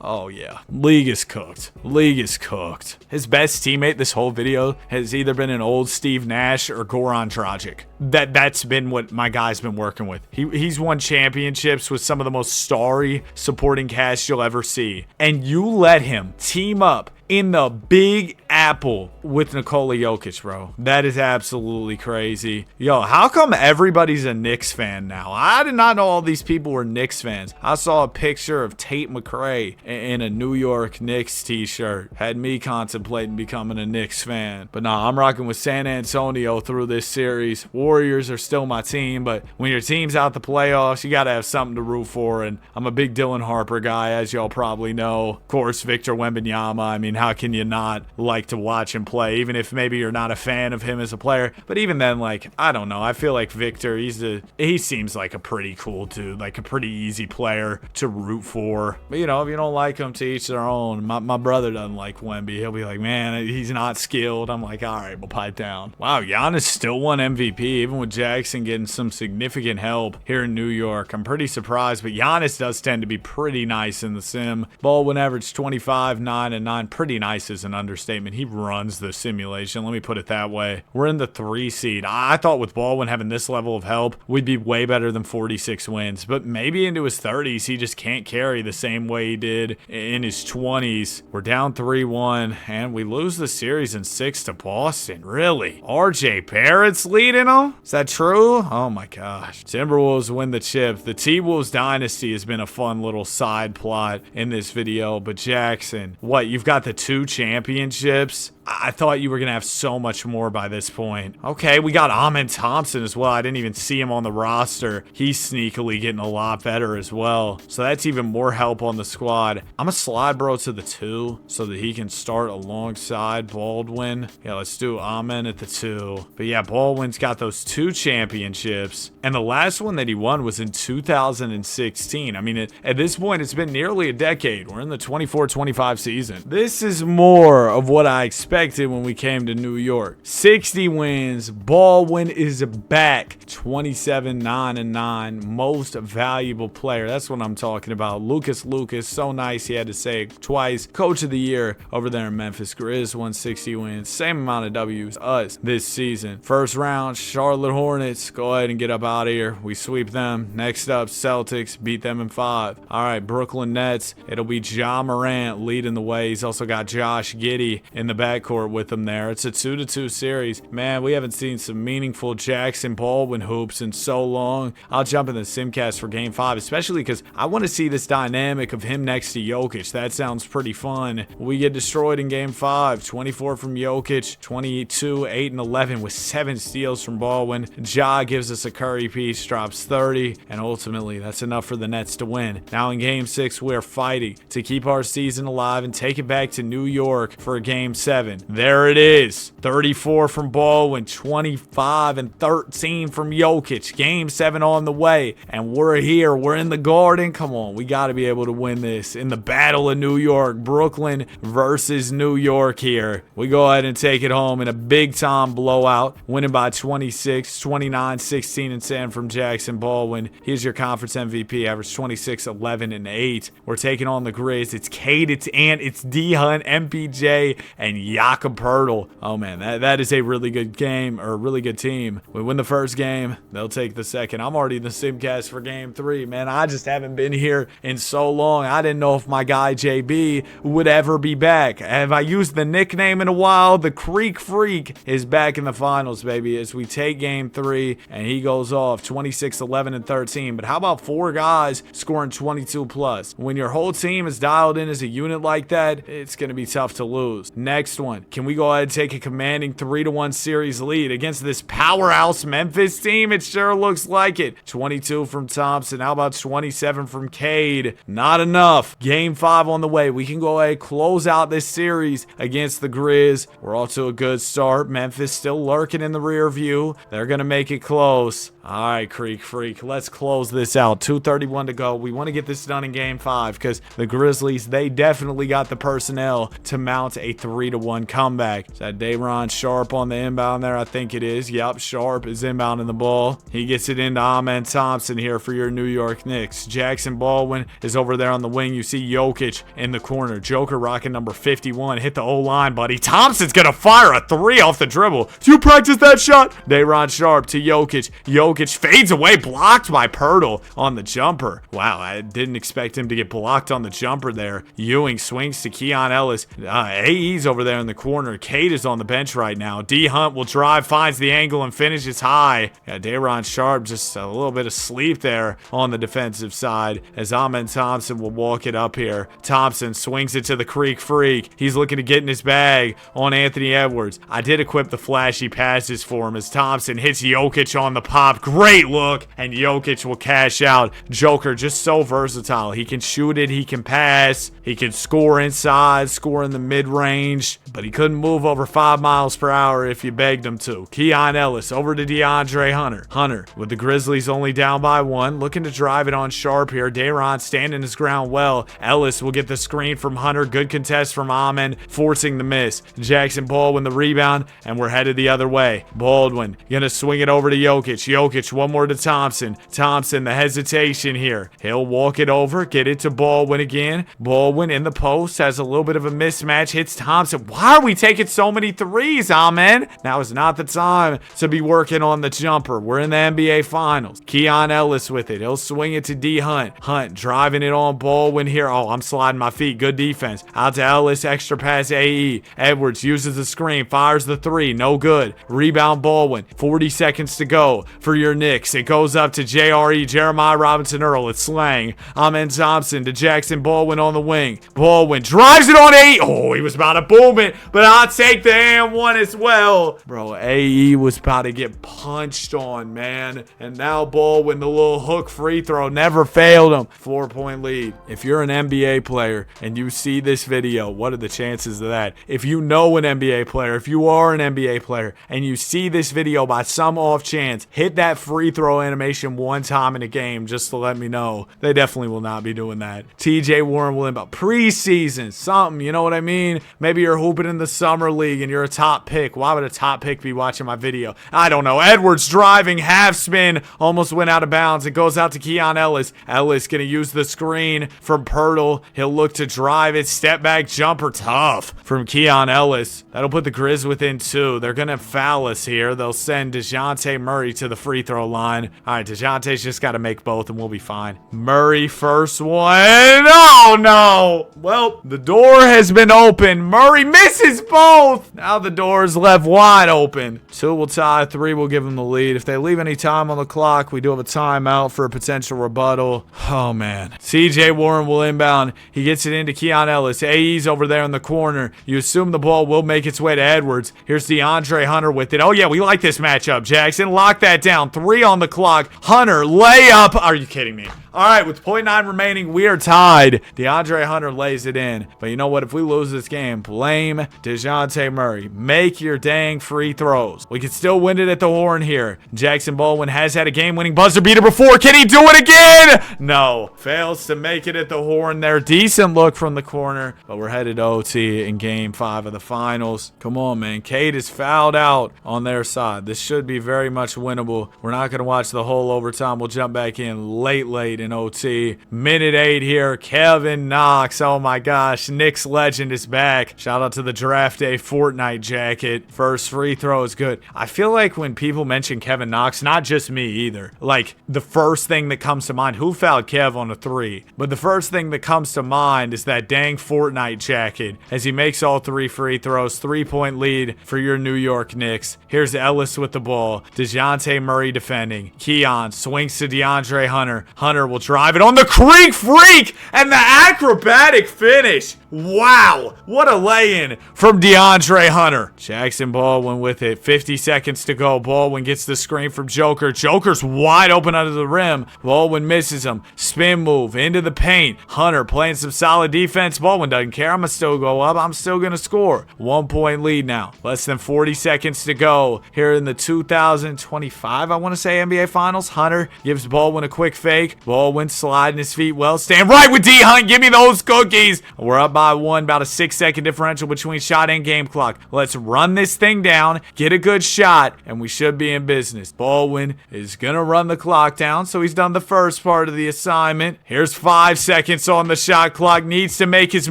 Oh yeah. League is cooked. League is cooked. His best teammate this whole video has either been an old Steve Nash or Goran Dragic. That's been what my guy's been working with. He's won championships with some of the most starry supporting cast you'll ever see. And you let him team up in the Big Apple with Nikola Jokic, bro. That is absolutely crazy. Yo, how come everybody's a Knicks fan now? I did not know all these people were Knicks fans. I saw a picture of Tate McRae in a New York Knicks t-shirt. Had me contemplating becoming a Knicks fan. But nah, I'm rocking with San Antonio through this series. Warriors are still my team, but when your team's out the playoffs, you gotta have something to root for, and I'm a big Dylan Harper guy, as y'all probably know. Of course, Victor Wembanyama. I mean, how can you not like to watch him play, even if maybe you're not a fan of him as a player? But even then, like, I don't know. I feel like Victor, he seems like a pretty cool dude, like a pretty easy player to root for. But, you know, if you don't like him, to each their own. My brother doesn't like Wemby. He'll be like, man, he's not skilled. I'm like, all right, we'll pipe down. Wow, Giannis still won MVP, even with Jackson getting some significant help here in New York. I'm pretty surprised, but Giannis does tend to be pretty nice in the sim. Baldwin averaged 25, 9, and 9. Pretty nice is an understatement. He runs the simulation. Let me put it that way. We're in the 3 seed. I thought with Baldwin having this level of help, we'd be way better than 46 wins. But maybe into his 30s, he just can't carry the same way he did in his 20s. We're down 3-1, and we lose the series in 6 to Boston. Really? RJ Barrett's leading them? Is that true? Oh my gosh. Timberwolves win the chip. The T-Wolves dynasty has been a fun little side plot in this video. But Jackson, what? You've got the 2 championships? I thought you were going to have so much more by this point. Okay, we got Amen Thompson as well. I didn't even see him on the roster. He's sneakily getting a lot better as well. So that's even more help on the squad. I'm going to slide bro to the 2 so that he can start alongside Baldwin. Yeah, let's do Amen at the 2. But yeah, Baldwin's got those 2 championships. And the last one that he won was in 2016. I mean, at this point, it's been nearly a decade. We're in the 24-25 season. This is more of what I expected when we came to New York. 60 wins. Baldwin is back. 27, 9, and 9. Most valuable player. That's what I'm talking about. Lucas, so nice he had to say it twice. Coach of the year over there in Memphis. Grizz won 60 wins. Same amount of W's us this season. First round, Charlotte Hornets. Go ahead and get up out of here. We sweep them. Next up, Celtics. Beat them in 5. All right, Brooklyn Nets. It'll be Ja Morant leading the way. He's also got Josh Giddey in the backcourt with him there. It's a 2-2 series. Man, we haven't seen some meaningful Jackson Baldwin hoops in so long. I'll jump in the Simcast for game 5, especially because I want to see this dynamic of him next to Jokic. That sounds pretty fun. We get destroyed in game 5. 24 from Jokic, 22, 8, and 11 with 7 steals from Baldwin. Ja gives us a Curry piece, drops 30, and ultimately that's enough for the Nets to win. Now in game 6, we're fighting to keep our season alive and take it back to New York for game 7. There it is. 34 from Baldwin, 25 and 13 from Jokic. Game 7 on the way. And we're here. We're in the Garden. Come on. We got to be able to win this. In the Battle of New York. Brooklyn versus New York here. We go ahead and take it home in a big-time blowout. Winning by 26, 29, 16, and 10 from Jackson Baldwin. Here's your conference MVP. Average 26, 11, and 8. We're taking on the Grizz. It's Cade, it's Ant, it's D-Hunt, MPJ, and Jakob Poeltl. Oh man, that is a really good game, or a really good team. We win the first game, they'll take the second. I'm already in the simcast for game 3, man. I just haven't been here in so long. I didn't know if my guy JB would ever be back. Have I used the nickname in a while? The Creek Freak is back in the finals, baby, as we take game 3 and he goes off 26, 11, and 13. But how about 4 guys scoring 22 plus? When your whole team is dialed in as a unit like that, it's going to be tough to lose. Next one, can we go ahead and take a commanding 3-1 series lead against this powerhouse Memphis team? It sure looks like it. 22 from Thompson. How about 27 from Cade? Not enough. Game 5 on the way. We can go ahead and close out this series against the Grizz. We're off to a good start. Memphis still lurking in the rear view. They're going to make it close. All right, Creek Freak, let's close this out. 2:31 to go. We want to get this done in game 5 because the Grizzlies, they definitely got the personnel to mount a 3-1 comeback. Is that Day'Ron Sharpe on the inbound there? I think it is. Yep, Sharpe is inbounding the ball. He gets it into Amen Thompson here for your New York Knicks. Jackson Baldwin is over there on the wing. You see Jokic in the corner. Joker rocking number 51. Hit the O-line, buddy. Thompson's going to fire a 3 off the dribble. Do you practice that shot? Day'Ron Sharpe to Jokic. Jokic fades away, blocked by Poeltl on the jumper. Wow, I didn't expect him to get blocked on the jumper there. Ewing swings to Keon Ellis. AE's over there in the corner. Cade is on the bench right now. D Hunt will drive, finds the angle, and finishes high. Day'Ron Sharpe just a little bit of sleep there on the defensive side as Amen Thompson will walk it up here. Thompson swings it to the Creek Freak. He's looking to get in his bag on Anthony Edwards. I did equip the flashy passes for him as Thompson hits Jokic on the pop. Great look, and Jokic will cash out. Joker just so versatile. He can shoot it, he can pass, he can score inside, score in the mid-range, but he couldn't move over 5 miles per hour if you begged him to. Keon Ellis over to DeAndre Hunter. Hunter with the Grizzlies only down by 1, looking to drive it on Sharpe here. Day'Ron standing his ground well. Ellis will get the screen from Hunter. Good contest from Amen, forcing the miss. Jackson Baldwin the rebound, and we're headed the other way. Baldwin gonna swing it over to Jokic. Jokic one more to Thompson. Thompson, the hesitation here. He'll walk it over, get it to Baldwin again. Baldwin in the post, has a little bit of a mismatch, hits Thompson. Why are we taking so many threes, Amen? Now is not the time to be working on the jumper. We're in the NBA Finals. Keon Ellis with it. He'll swing it to D Hunt. Hunt driving it on Baldwin here. Oh, I'm sliding my feet. Good defense. Out to Ellis, extra pass AE. Edwards uses the screen, fires the 3. No good. Rebound Baldwin. 40 seconds to go for your Knicks. It goes up to JRE, Jeremiah Robinson Earl. It's Slang. Amen Thompson to Jackson Baldwin on the wing. Baldwin drives it on AE. Oh, he was about to boom it, but I'll take the and one as well. Bro, AE was about to get punched on, man. And now Baldwin, the little hook free throw, never failed him. 4-point lead. If you're an NBA player and you see this video, what are the chances of that? If you know an NBA player, if you are an NBA player and you see this video by some off chance, hit that free throw animation one time in a game just to let me know. They definitely will not be doing that. TJ Warren will inbound. Preseason, something, you know what I mean? Maybe you're hooping in the summer league and you're a top pick. Why would a top pick be watching my video? I don't know. Edwards driving, half spin, almost went out of bounds. It goes out to Keon Ellis. Ellis gonna use the screen from Poeltl. He'll look to drive it. Step back jumper, tough from Keon Ellis. That'll put the Grizz within 2. They're gonna foul us here. They'll send DeJounte Murray to the free throw line. All right, DeJounte's just got to make both and we'll be fine. Murray first one. Oh, no. Well, the door has been opened. Murray misses both. Now the door is left wide open. 2 will tie. 3 will give them the lead. If they leave any time on the clock, we do have a timeout for a potential rebuttal. Oh, man. TJ Warren will inbound. He gets it into Keon Ellis. AE's over there in the corner. You assume the ball will make its way to Edwards. Here's DeAndre Hunter with it. Oh, yeah, we like this matchup, Jackson. Lock that down. 3 on the clock. Hunter, layup. Are you kidding me? All right, with 0.9 remaining, we are tied. DeAndre Hunter lays it in. But you know what? If we lose this game, blame DeJounte Murray. Make your dang free throws. We can still win it at the horn here. Jackson Baldwin has had a game-winning buzzer beater before. Can he do it again? No. Fails to make it at the horn there. Decent look from the corner. But we're headed to OT in Game 5 of the finals. Come on, man. Cade is fouled out on their side. This should be very much winnable We're not going to watch the whole overtime. We'll jump back in late in OT. Minute 8 here. Kevin Knox. Oh my gosh. Knicks legend is back. Shout out to the draft day Fortnite jacket. First free throw is good. I feel like when people mention Kevin Knox, not just me either, like the first thing that comes to mind, who fouled Kev on a 3? But the first thing that comes to mind is that dang Fortnite jacket as he makes all 3 free throws. 3-point lead for your New York Knicks. Here's Ellis with the ball. DeJounte Murray defending. Keon swings to DeAndre Hunter. Hunter will drive it on the Creek Freak and the acrobatic finish. Wow, what a lay-in from DeAndre Hunter. Jackson Baldwin with it. 50 seconds to go. Baldwin gets the screen from Joker. Joker's wide open under the rim. Baldwin misses him. Spin move into the paint. Hunter playing some solid defense. Baldwin doesn't care. I'm going to still go up. I'm still going to score. 1-point lead now. Less than 40 seconds to go here in the 2025, I want to say, NBA Finals. Hunter gives Baldwin a quick fake. Baldwin sliding his feet well. Stand right with D-Hunt. Give me those cookies. We're up by 1, about a 6-second differential between shot and game clock. Let's run this thing down, get a good shot, and we should be in business. Baldwin is going to run the clock down, so he's done the first part of the assignment. Here's 5 seconds on the shot clock. Needs to make his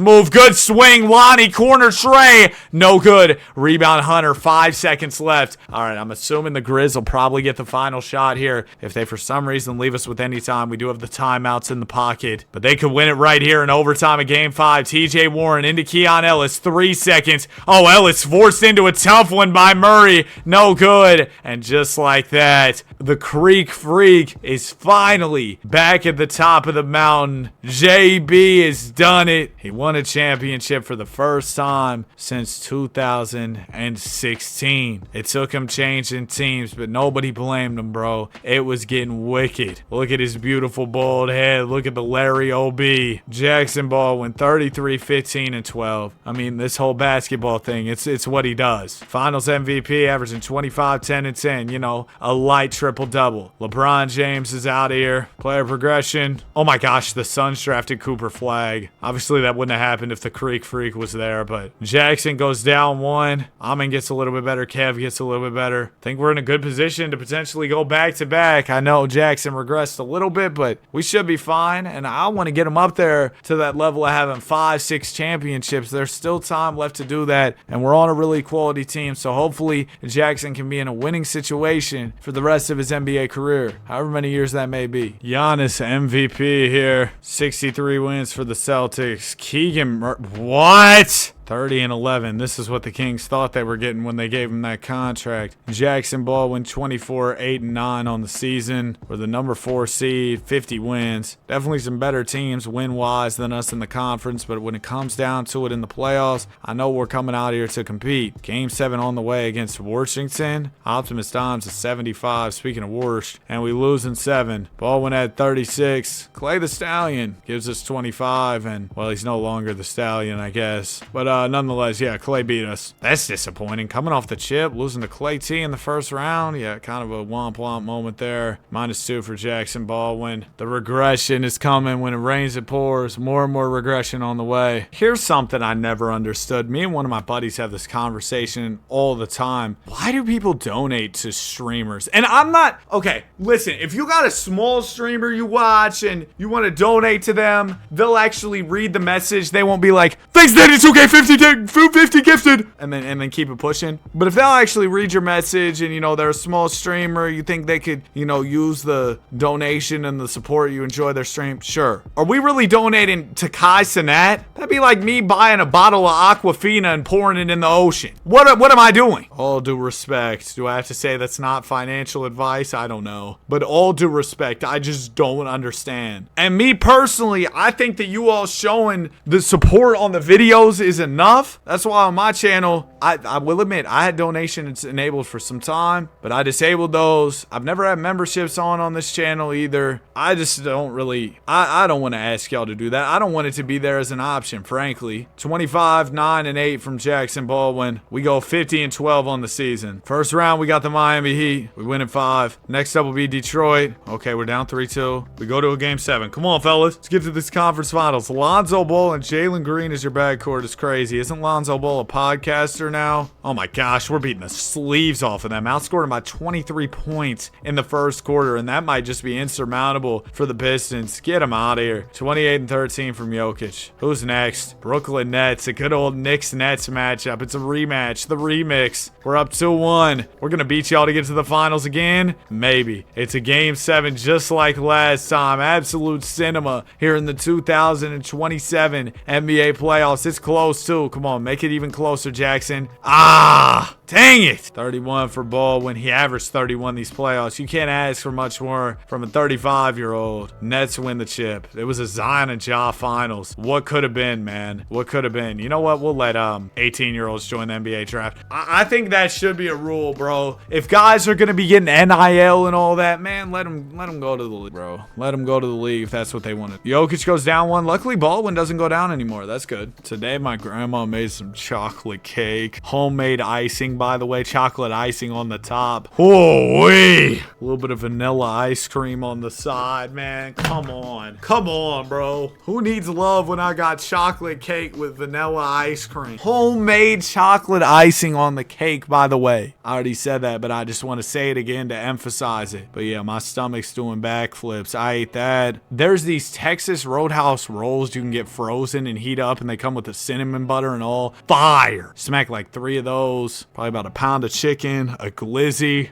move. Good swing. Lonnie, corner Trey. No good. Rebound Hunter. 5 seconds left. All right, I'm assuming the Grizz will probably get the final shot here. If they, for some reason, leave us with any time, we do have the timeouts in the pocket. But they could win it right here in overtime of Game 5. TJ Warren into Keon Ellis. 3 seconds. Oh, Ellis forced into a tough one by Murray. No good. And just like that, the Creek Freak is finally back at the top of the mountain. JB has done it. He won a championship for the first time since 2016. It took him changing teams, but nobody blamed him, bro. It was getting wicked. Look at his beautiful bald head. Look at the Larry O.B. Jackson Baldwin, 33, 15, and 12. I mean, this whole basketball thing, it's what he does. Finals MVP, averaging 25, 10, and 10. You know, a light triple-double. LeBron James is out here. Player progression. Oh my gosh, the Suns drafted Cooper Flagg. Obviously, that wouldn't have happened if the Creek Freak was there, but Jackson goes down 1. Amin gets a little bit better. Kev gets a little bit better. I think we're in a good position to potentially go back-to-back. I know Jackson regressed a little bit, but we should be fine, and I want to get him up there to that level of having 5, 6 championships. There's still time left to do that, and we're on a really quality team, so hopefully Jackson can be in a winning situation for the rest of his NBA career, however many years that may be. Giannis MVP here. 63 wins for the Celtics. Keegan what? 30 and 11. This is what the Kings thought they were getting when they gave him that contract. Jackson Baldwin, 24, 8 and 9 on the season. We're the number 4 seed, 50 wins. Definitely some better teams win-wise than us in the conference, but when it comes down to it in the playoffs, I know we're coming out here to compete. Game 7 on the way against Washington. Optimus Dimes is 75, speaking of worst, and we lose in 7. Baldwin had 36. Clay the Stallion gives us 25, and, well, he's no longer the Stallion, I guess. But, nonetheless, yeah, Clay beat us. That's disappointing. Coming off the chip, losing to Clay T in the first round. Yeah, kind of a womp-womp moment there. -2 for Jackson Baldwin. The regression is coming. When it rains, it pours. More and more regression on the way. Here's something I never understood. Me and one of my buddies have this conversation all the time. Why do people donate to streamers? And I'm not... Okay, listen. If you got a small streamer you watch and you want to donate to them, they'll actually read the message. They won't be like, thanks, Daddy 2K50. 50 gifted, and then keep it pushing. But if they'll actually read your message and, you know, they're a small streamer, you think they could, you know, use the donation and the support, you enjoy their stream, sure. Are we really donating to Kai Cenat? That'd be like me buying a bottle of Aquafina and pouring it in the ocean. What am I doing? All due respect. Do I have to say that's not financial advice? I don't know. But all due respect, I just don't understand. And me personally, I think that you all showing the support on the videos is enough. That's why on my channel, I will admit, I had donations enabled for some time, but I disabled those. I've never had memberships on this channel either. I just don't really, I don't want to ask y'all to do that. I don't want it to be there as an option, frankly. 25, 9, and 8 from Jackson Baldwin. We go 50 and 12 on the season. First round, we got the Miami Heat. We win in 5. Next up will be Detroit. Okay, we're down 3-2. We go to a game 7. Come on, fellas. Let's get to this conference finals. Lonzo Ball and Jalen Green as your backcourt is crazy. Isn't Lonzo Ball a podcaster closer now. Oh my gosh, we're beating the sleeves off of them. Outscored them by 23 points in the first quarter, and that might just be insurmountable for the Pistons. Get them out of here. 28 and 13 from Jokic. Who's next? Brooklyn Nets. A good old Knicks-Nets matchup. It's a rematch. The remix. We're up 2-1. We're going to beat y'all to get to the finals again? Maybe. It's a game 7 just like last time. Absolute cinema here in the 2027 NBA playoffs. It's close too. Come on, make it even closer, Jackson. Ah, dang it. 31 for Baldwin. He averaged 31 these playoffs. You can't ask for much more from a 35-year-old. Nets win the chip. It was a Zion and Ja finals. What could have been, man? What could have been? You know what? We'll let 18-year-olds join the NBA draft. I think that should be a rule, bro. If guys are going to be getting NIL and all that, man, let them go to the league, bro. Let them go to the league if that's what they wanted. Jokic goes down 1. Luckily, Baldwin doesn't go down anymore. That's good. Today, my grandma made some chocolate cake. Homemade icing, by the way. Chocolate icing on the top. Whoa-wee. A little bit of vanilla ice cream on the side, man. Come on. Come on, bro. Who needs love when I got chocolate cake with vanilla ice cream? Homemade chocolate icing on the cake, by the way. I already said that, but I just want to say it again to emphasize it. But yeah, my stomach's doing backflips. I ate that. There's these Texas Roadhouse rolls you can get frozen and heat up, and they come with the cinnamon butter and all. Fire. Smack like 3 of those. Probably about a pound of chicken, a glizzy,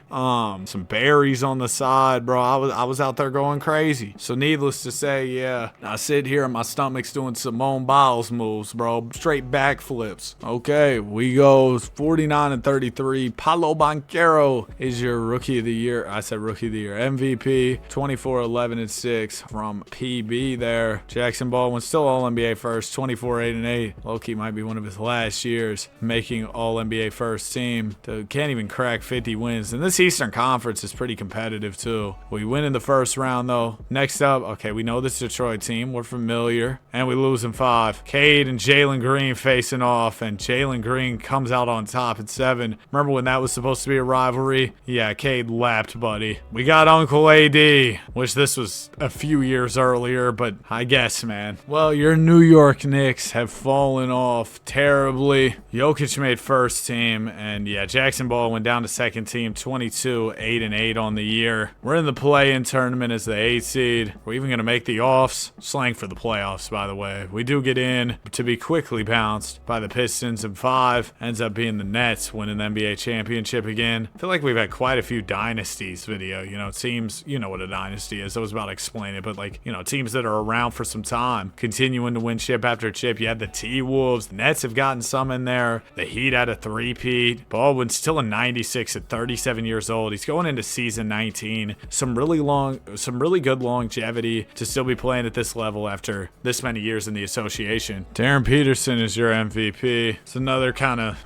some berries on the side, bro. I was out there going crazy. So needless to say, yeah, I sit here and my stomach's doing Simone Biles moves, bro. Straight backflips. Okay, we go 49 and 33. Paolo Banchero is your rookie of the year. I said rookie of the year. MVP. 24, 11 and 6 from PB there. Jackson Baldwin still All-NBA first. 24, 8 and 8. Low-key might be one of his last years making All-NBA first team. Can't even crack 50 wins. And this Eastern Conference is pretty competitive too. We win in the first round though. Next up, okay, we know this Detroit team. We're familiar. And we lose in 5. Cade and Jalen Green facing off. And Jalen Green comes out on top at 7. Remember when that was supposed to be a rivalry? Yeah, Cade lapped, buddy. We got Uncle AD. Wish this was a few years earlier, but I guess, man. Well, your New York Knicks have fallen off terribly. Jokic made first team. And yeah, Jackson Ball went down to second team. 22, 8 and 8 on the year. We're in the play-in tournament as the 8 seed. We're even going to make the offs. Slang for the playoffs, by the way. We do get in to be quickly bounced by the Pistons in 5. Ends up being the Nets winning the NBA championship again. I feel like we've had quite a few dynasties video. You know, teams, you know what a dynasty is. I was about to explain it, but like, you know, teams that are around for some time, continuing to win chip after chip. You had the T-Wolves. The Nets have gotten some in there. The Heat had a 3-peat. Baldwin's still a 96 at 37 years old. He's going into season 19. Some really good longevity to still be playing at this level after this many years in the association. Darren Peterson is your MVP. It's another kind of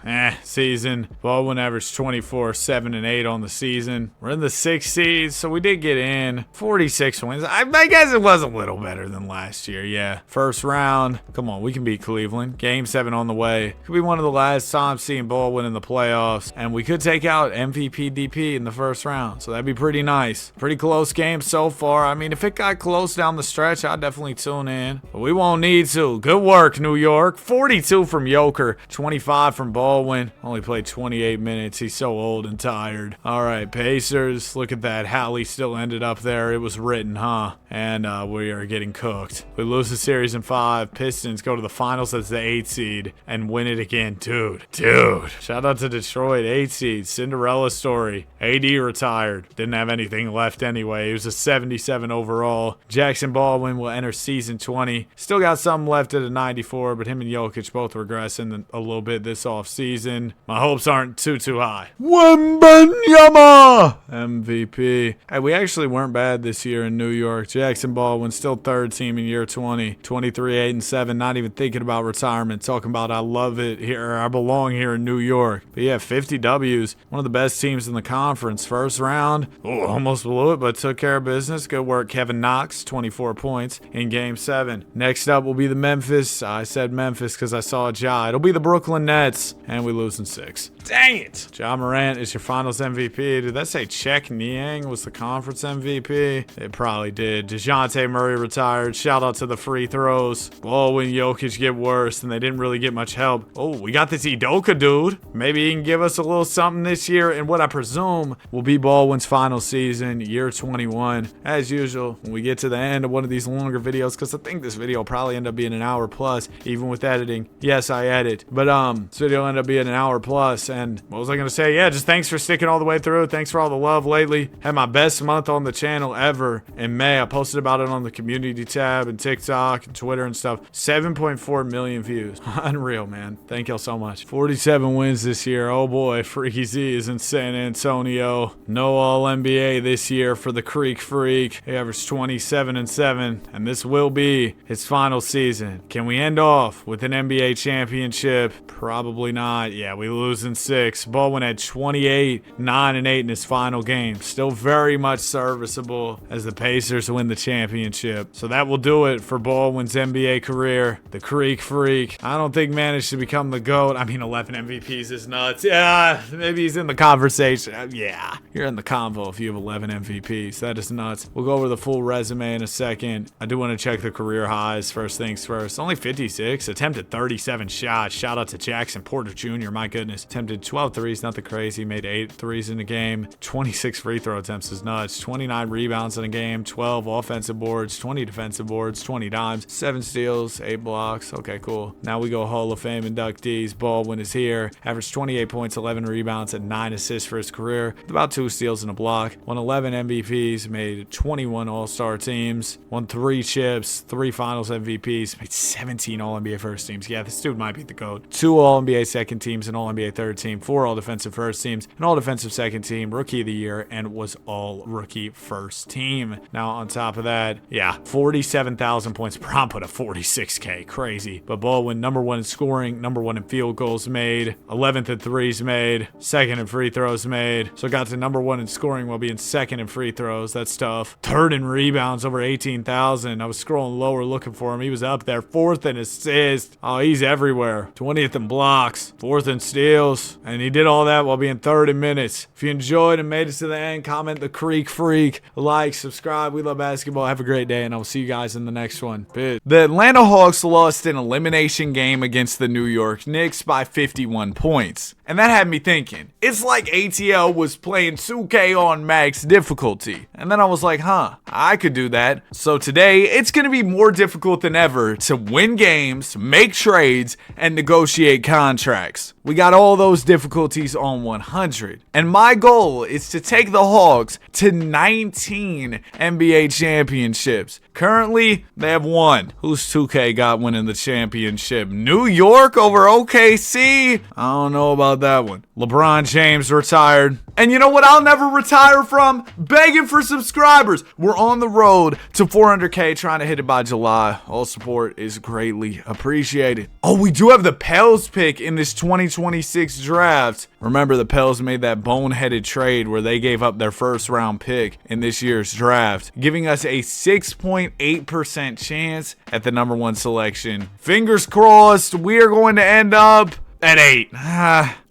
season. Baldwin averaged 24, 7 and 8 on the season. We're in the 6th seed, so we did get in. 46 wins. I guess it was a little better than last year. Yeah. First round. Come on, we can beat Cleveland. Game 7 on the way. Could be one of the last times seeing Baldwin in the playoffs, and we could take out MVP DP in the first round, so that'd be pretty nice. Pretty close game so far. I mean, if it got close down the stretch, I'd definitely tune in, but we won't need to. Good work, New York. 42 from Joker, 25 from Baldwin. Only played 28 minutes. He's so old and tired. All right, Pacers. Look at that. Hallie still ended up there. It was written, huh? And we are getting cooked. We lose the series in 5. Pistons go to the finals as the 8 seed and win it again. Dude. Shout out to Detroit, 8 seed. Cinderella story. AD retired. Didn't have anything left anyway. He was a 77 overall. Jackson Baldwin will enter season 20. Still got something left at a 94, but him and Jokic both regressing a little bit this offseason. My hopes aren't too high. Wembanyama MVP. Hey, we actually weren't bad this year in New York. Jackson Baldwin still 3rd team in year 20. 23, 8 and 7. Not even thinking about retirement. Talking about I love it here. I belong here in New York. But yeah, 50 W's. One of the best teams in the conference. First round. Oh, almost blew it, but took care of business. Good work, Kevin Knox. 24 points in game 7. Next up will be the Memphis. I said Memphis because I saw Ja. It'll be the Brooklyn Nets. And we lose in 6. Dang it. Ja Morant is your finals MVP. Did that say Czech Niang was the conference MVP? It probably did. DeJounte Murray retired. Shout out to the free throws. Baldwin, Jokic get worse, and they didn't really get much help. Oh, we got this Udoka dude. Maybe he can give us a little something this year in what I presume will be Baldwin's final season, year 21. As usual, when we get to the end of one of these longer videos, because I think this video will probably end up being an hour plus, even with editing. Yes, I edit. But this video will end up being an hour plus. And what was I going to say? Yeah, just thanks for sticking all the way through. Thanks for all the love lately. Had my best month on the channel ever in May. I posted about it on the community tab and TikTok and Twitter and stuff. 7.4 million views. Unreal, man. Thank y'all so much. 47 wins this year. Oh boy, Freaky Z is in San Antonio. No All-NBA this year for the Creek Freak. He averaged 27-7, and this will be his final season. Can we end off with an NBA championship? Probably not. Yeah, we lose in 6. Baldwin had 28, 9-8 in his final game. Still very much serviceable as the Pacers win the championship. So that will do it for Baldwin's NBA career. The Creek Freak. I don't think managed to become the GOAT. I mean, 11 MVPs is nuts. Yeah, maybe he's in the conversation. Yeah, you're in the convo if you have 11 MVPs. That is nuts. We'll go over the full resume in a second. I do want to check the career highs first things first. Only 56. Attempted 37 shots. Shout out to Jackson Porter Jr. My goodness. Attempted 12 threes. Nothing crazy. Made 8 threes in the game. 26 free throw attempts is nuts. 29 rebounds in a game. 12 offensive boards. 20 defensive boards. 20 dimes. 7 steals. 8 blocks. Okay, cool. Now we go Hall of Fame inductees. Baldwin is here. Averaged 28 points, 11 rebounds, and 9 assists for his career. With about 2 steals and a block. Won 11 MVPs. Made 21 All-Star teams. Won 3 chips. 3 Finals MVPs. Made 17 All-NBA first teams. Yeah, this dude might be the GOAT. 2 All-NBA second teams, an All-NBA third team. 4 All-Defensive first teams, an All-Defensive second team. Rookie of the year, and was All-Rookie first team. Now, on top of that, yeah, 47,000 points. Bron put a 46K. Crazy. But Baldwin, number 1 in scoring, number 1 in field goals made, 11th in threes made, 2nd in free throws made. So got to number 1 in scoring while being 2nd in free throws. That's tough. 3rd in rebounds, over 18,000. I was scrolling lower looking for him. He was up there. 4th in assists. Oh, he's everywhere. 20th in blocks, 4th in steals. And he did all that while being 3rd in minutes. If you enjoyed and made it to the end, comment the Creek Freak, like, subscribe. We love basketball. Have a great day, and I will see you guys in the next one. Peace. The Atlanta Hawks lost an elimination game against the New York Knicks by 51 points. And that had me thinking, it's like ATL was playing 2K on max difficulty. And then I was like, I could do that. So today, it's going to be more difficult than ever to win games, make trades, and negotiate contracts. We got all those difficulties on 100. And my goal is to take the Hawks to 19 NBA championships. Currently, they have 1. Who's 2K got winning the championship? New York over OKC? I don't know about that one. LeBron James retired. And you know what I'll never retire from? Begging for subscribers. We're on the road to 400K, trying to hit it by July. All support is greatly appreciated. Oh, we do have the Pels pick in this 2026 draft. Remember, the Pels made that boneheaded trade where they gave up their first round pick in this year's draft, giving us a 6.8% chance at the number 1 selection. Fingers crossed, we are going to end up at 8.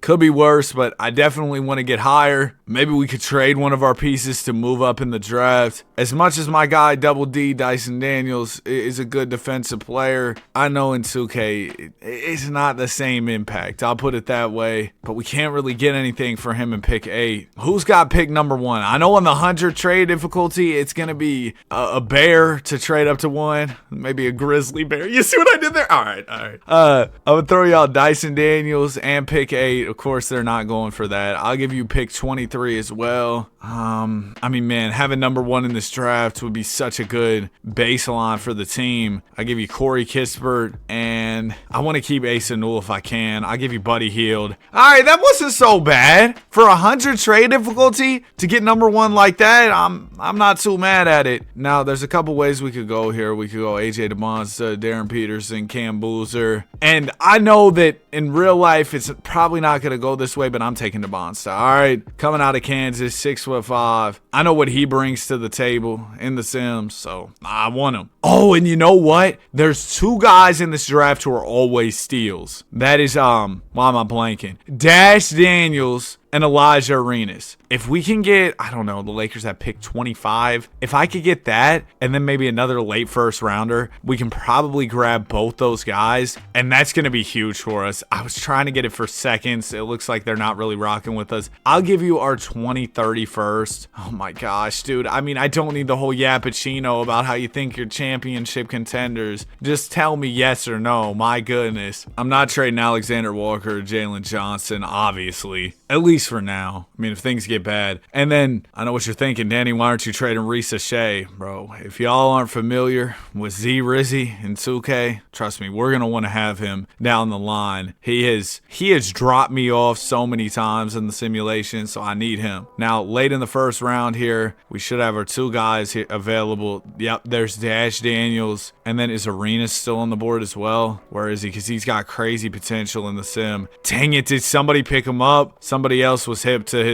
Could be worse, but I definitely want to get higher. Maybe we could trade one of our pieces to move up in the draft. As much as my guy Double D, Dyson Daniels, is a good defensive player, I know in 2K it's not the same impact. I'll put it that way. But we can't really get anything for him in pick 8. Who's got pick number 1? I know on the 100 trade difficulty, it's going to be a bear to trade up to 1. Maybe a grizzly bear. You see what I did there? All right. I'm going to throw y'all Dyson Daniels and pick 8. Of course, they're not going for that. I'll give you pick 23 as well. I mean, man, having number 1 in this draft would be such a good baseline for the team. I'll give you Corey Kispert, and I want to keep Asa Newell if I can. I'll give you Buddy Hield. All right, that wasn't so bad. For 100 trade difficulty to get number 1 like that, I'm not too mad at it. Now, there's a couple ways we could go here. We could go AJ DeMonsta, Darren Peterson, Cam Boozer. And I know that in real life, it's probably not not going to go this way, but I'm taking the monster. All right, coming out of Kansas, 6'5". I know what he brings to the table in the Sims, so I want him. Oh, and you know what? There's 2 guys in this draft who are always steals. That is, why am I blanking? Dash Daniels and Elijah Arenas. If we can get, I don't know, the Lakers have pick 25. If I could get that and then maybe another late first rounder, we can probably grab both those guys. And that's going to be huge for us. I was trying to get it for seconds. It looks like they're not really rocking with us. I'll give you our 2030 first. Oh my gosh, dude. I mean, I don't need the whole yappuccino about how you think you're championship contenders. Just tell me yes or no. My goodness. I'm not trading Alexander Walker or Jalen Johnson, obviously. At least for now. I mean, if things get bad. And then, I know what you're thinking, Danny, why aren't you trading Reese Shea? Bro, if y'all aren't familiar with Z Rizzy and 2K, trust me, we're going to want to have him down the line. He has dropped me off so many times in the simulation, so I need him. Now, late in the first round here, we should have our 2 guys here available. Yep, there's Dash Daniels. And then is Arenas still on the board as well? Where is he? Because he's got crazy potential in the sim. Dang it, did somebody pick him up? Somebody else was hip to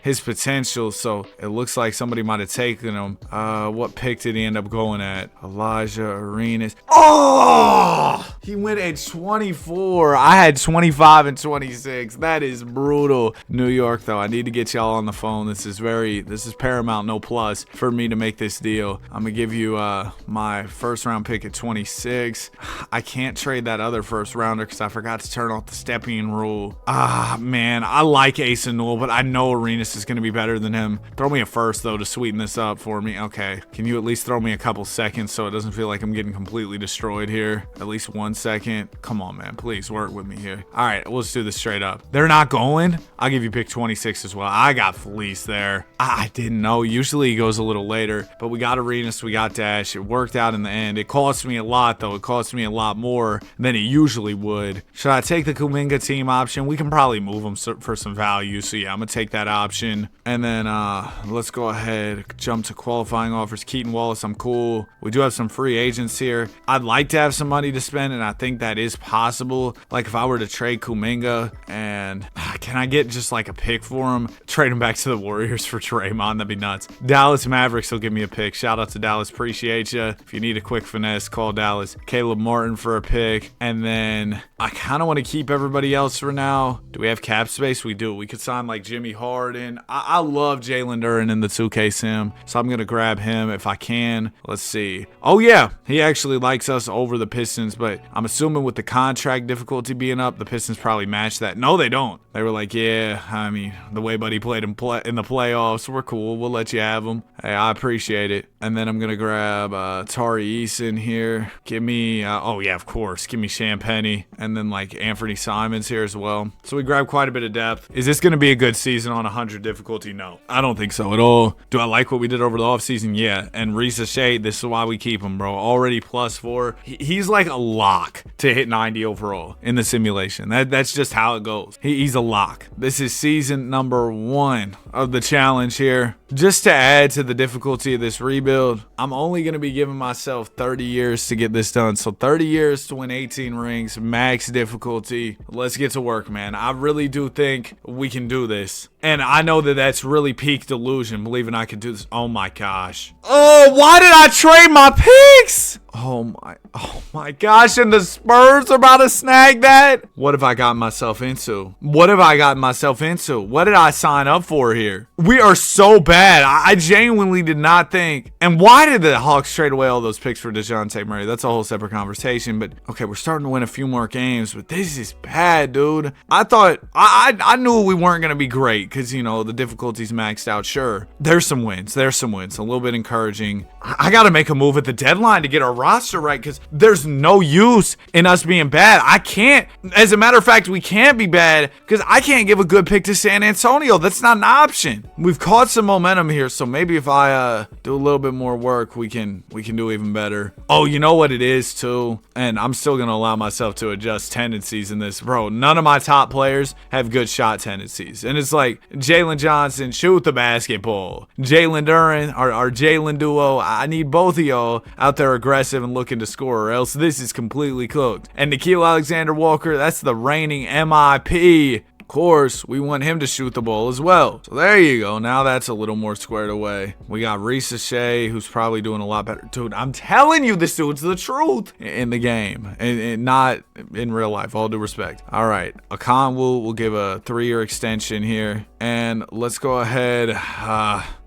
his potential, so it looks like somebody might have taken him. What pick did he end up going at? Elijah Arenas. Oh, he went at 24. I had 25 and 26. That is brutal. New York, though, I need to get y'all on the phone. This is paramount, no plus for me to make this deal. I'm gonna give you my first round pick at 26. I can't trade that other first rounder because I forgot to turn off the stepping rule. Man, I like Ace and Newell, but I know Arenas is going to be better than him. Throw me a first, though, to sweeten this up for me. Okay. Can you at least throw me a couple seconds so it doesn't feel like I'm getting completely destroyed here? At least 1 second. Come on, man. Please work with me here. All right. We'll just do this straight up. They're not going. I'll give you pick 26 as well. I got fleeced there. I didn't know. Usually he goes a little later, but we got Arenas. We got Dash. It worked out in the end. It cost me a lot, though. It cost me a lot more than it usually would. Should I take the Kuminga team option? We can probably move him for some value. So yeah, I'm gonna take that option. And then let's go ahead, jump to qualifying offers. Keaton Wallace, I'm cool. We do have some free agents here. I'd like to have some money to spend, and I think that is possible. Like if I were to trade Kuminga, and can I get just like a pick for him? Trade him back to the Warriors for Draymond, that'd be nuts. Dallas Mavericks will give me a pick. Shout out to Dallas, appreciate you. If you need a quick finesse, call Dallas. Caleb Martin for a pick. And then I kind of want to keep everybody else for now. Do we have cap space? We do. We could sign like Jimmy Harden. I love Jalen Duren in the 2K sim, so I'm going to grab him if I can. Let's see. Oh, yeah. He actually likes us over the Pistons, but I'm assuming with the contract difficulty being up, the Pistons probably match that. No, they don't. They were like, yeah, I mean, the way Buddy played in the playoffs, we're cool. We'll let you have him. Hey, I appreciate it. And then I'm going to grab Tari Eason here. Give me, oh, yeah, of course. Give me Champagny. And then like Anthony Simons here as well. So we grab quite a bit of depth. Is this going to be a good season on 100 difficulty? No, I don't think so at all. Do I like what we did over the offseason? Yeah. And Reese Shea, this is why we keep him, bro. Already +4. He's like a lock to hit 90 overall in the simulation. That's just how it goes. He's a lock. This is season number 1 of the challenge here. Just to add to the difficulty of this rebuild, I'm only going to be giving myself 30 years to get this done. So 30 years to win 18 rings, max difficulty. Let's get to work, man. I really do think we can do this. And I know that that's really peak delusion, believing I can do this. Oh my gosh. Oh, why did I trade my picks? Oh my gosh, and the Spurs are about to snag that? What have I gotten myself into? What have I gotten myself into? What did I sign up for here? We are so bad. I genuinely did not think. And why did the Hawks trade away all those picks for DeJounte Murray? That's a whole separate conversation. But okay, we're starting to win a few more games, but this is bad, dude. I thought, I knew we weren't going to be great because, you know, the difficulty's maxed out. Sure, there's some wins. A little bit encouraging. I got to make a move at the deadline to get our roster right because there's no use in us being bad. I can't. As a matter of fact, we can't be bad because I can't give a good pick to San Antonio. That's not an option. We've caught some momentum here, so maybe if I do a little bit more work, we can do even better. Oh, you know what it is too, and I'm still gonna allow myself to adjust tendencies in this, bro. None of my top players have good shot tendencies, and it's like Jalen Johnson, shoot the basketball. Jalen Duren, our Jalen duo. I need both of y'all out there aggressive and looking to score, or else this is completely cooked. And Nickeil Alexander Walker, that's the reigning MIP. of course, we want him to shoot the ball as well. So there you go. Now that's a little more squared away. We got Shea, who's probably doing a lot better. Dude, I'm telling you, this dude's the truth in the game and not in real life. All due respect. All right. Akan will give a 3-year extension here. And let's go ahead.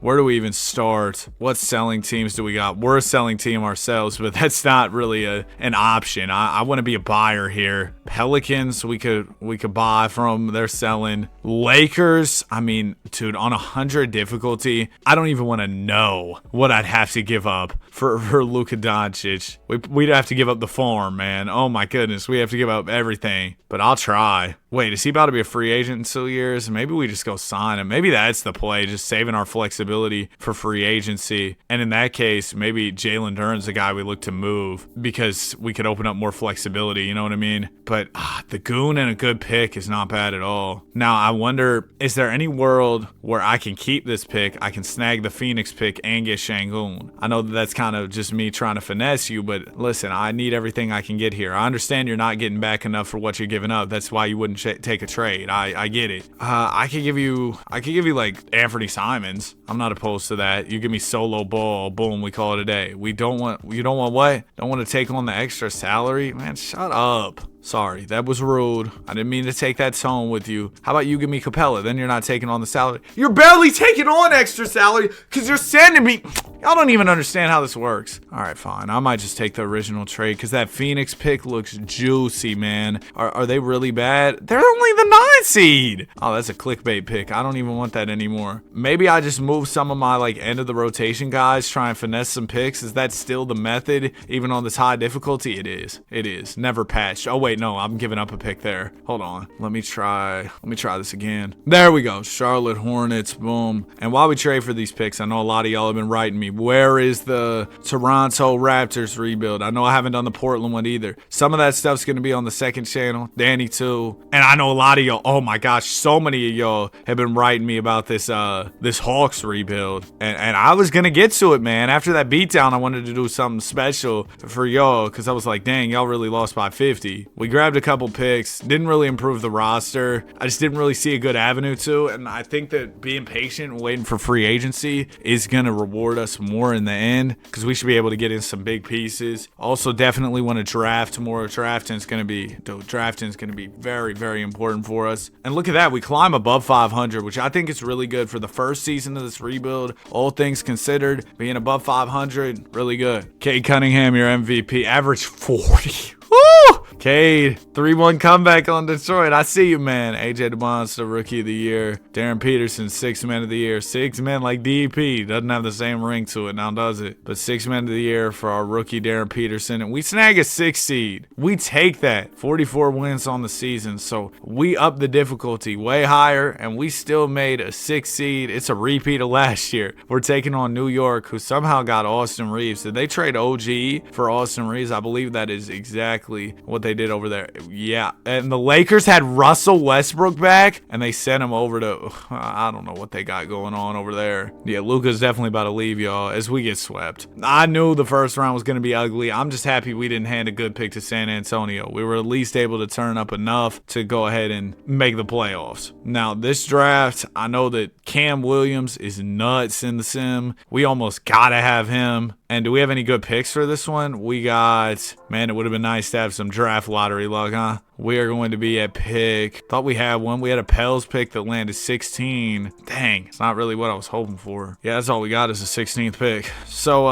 Where do we even start? What selling teams do we got? We're a selling team ourselves, but that's not really an option. I want to be a buyer here. Pelicans, we could buy from. They're selling. Lakers, I mean, dude, on 100 difficulty, I don't even want to know what I'd have to give up for Luka Doncic. We'd have to give up the farm, man. Oh my goodness, we have to give up everything. But I'll try. Wait, is he about to be a free agent in 2 years? Maybe we just go sign him. Maybe that's the play, just saving our flexibility for free agency. And in that case, maybe Jalen Duren's the guy we look to move because we could open up more flexibility, you know what I mean? But the Goon and a good pick is not bad at all. Now, I wonder, is there any world where I can keep this pick, I can snag the Phoenix pick and get Şengün? I know that's kind of just me trying to finesse you, but listen, I need everything I can get here. I understand you're not getting back enough for what you're giving up. That's why you wouldn't take a trade. I get it. I could give you like Anthony Simons. I'm not opposed to that. You give me solo ball, boom, we call it a day. You don't want what? Don't want to take on the extra salary? Man, shut up. Sorry, that was rude. I didn't mean to take that tone with you. How about you give me Capella? Then you're not taking on the salary. You're barely taking on extra salary because you're sending me. Y'all don't even understand how this works. All right, fine. I might just take the original trade because that Phoenix pick looks juicy, man. Are they really bad? They're only the 9 seed. Oh, that's a clickbait pick. I don't even want that anymore. Maybe I just move some of my like end of the rotation guys, try and finesse some picks. Is that still the method? Even on this high difficulty? It is. It is. Never patched. Oh, wait, no, I'm giving up a pick there. Hold on. Let me try this again. There we go. Charlotte Hornets. Boom. And while we trade for these picks, I know a lot of y'all have been writing me, where is the Toronto Raptors rebuild? I know I haven't done the Portland one either. Some of that stuff's going to be on the second channel. Danny too. And I know a lot of y'all, oh my gosh, so many of y'all have been writing me about this Hawks rebuild. And I was going to get to it, man. After that beatdown, I wanted to do something special for y'all because I was like, dang, y'all really lost by 50. We grabbed a couple picks. Didn't really improve the roster. I just didn't really see a good avenue to. And I think that being patient and waiting for free agency is going to reward us more in the end because we should be able to get in some big pieces. Also, definitely want to draft more. Drafting's going to be very, very important for us. And look at that. We climb above 500, which I think is really good for the first season of this rebuild. All things considered, being above 500, really good. Cade Cunningham, your MVP, average 40. Woo! Cade, 3-1 comeback on Detroit. I see you, man. AJ DeMonster, Rookie of the Year. Darren Peterson, 6 Man of the Year. 6 men like DP. Doesn't have the same ring to it now, does it? But 6 Man of the Year for our rookie, Darren Peterson. And we snag a 6 seed. We take that. 44 wins on the season. So we up the difficulty way higher, and we still made a 6 seed. It's a repeat of last year. We're taking on New York, who somehow got Austin Reeves. Did they trade OG for Austin Reeves? I believe that is exactly what they did over there. Yeah. And the Lakers had Russell Westbrook back, and they sent him over to, I don't know what they got going on over there. Yeah, Luka's definitely about to leave, y'all, as we get swept. I knew the first round was going to be ugly. I'm just happy we didn't hand a good pick to San Antonio. We were at least able to turn up enough to go ahead and make the playoffs. Now, this draft, I know that Cam Williams is nuts in the sim. We almost got to have him. And do we have any good picks for this one? We got, man, it would have been nice to have some draft lottery luck, huh? We are going to be at pick. Thought we had one. We had a Pels pick that landed 16. Dang, it's not really what I was hoping for. Yeah, that's all we got is a 16th pick. So,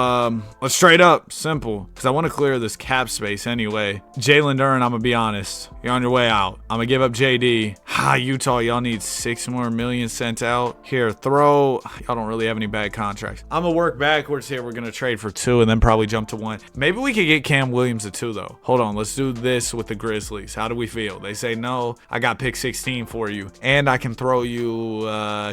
let's trade up. Simple. Because I want to clear this cap space anyway. Jalen Duren, I'm going to be honest. You're on your way out. I'm going to give up JD. Utah, y'all need $6 more sent out. Here, throw. Y'all don't really have any bad contracts. I'm going to work backwards here. We're going to trade for 2 and then probably jump to 1. Maybe we could get Cam Williams at 2, though. Hold on. Let's do this with the Grizzlies. How do we feel? They say, no, I got pick 16 for you. And I can throw you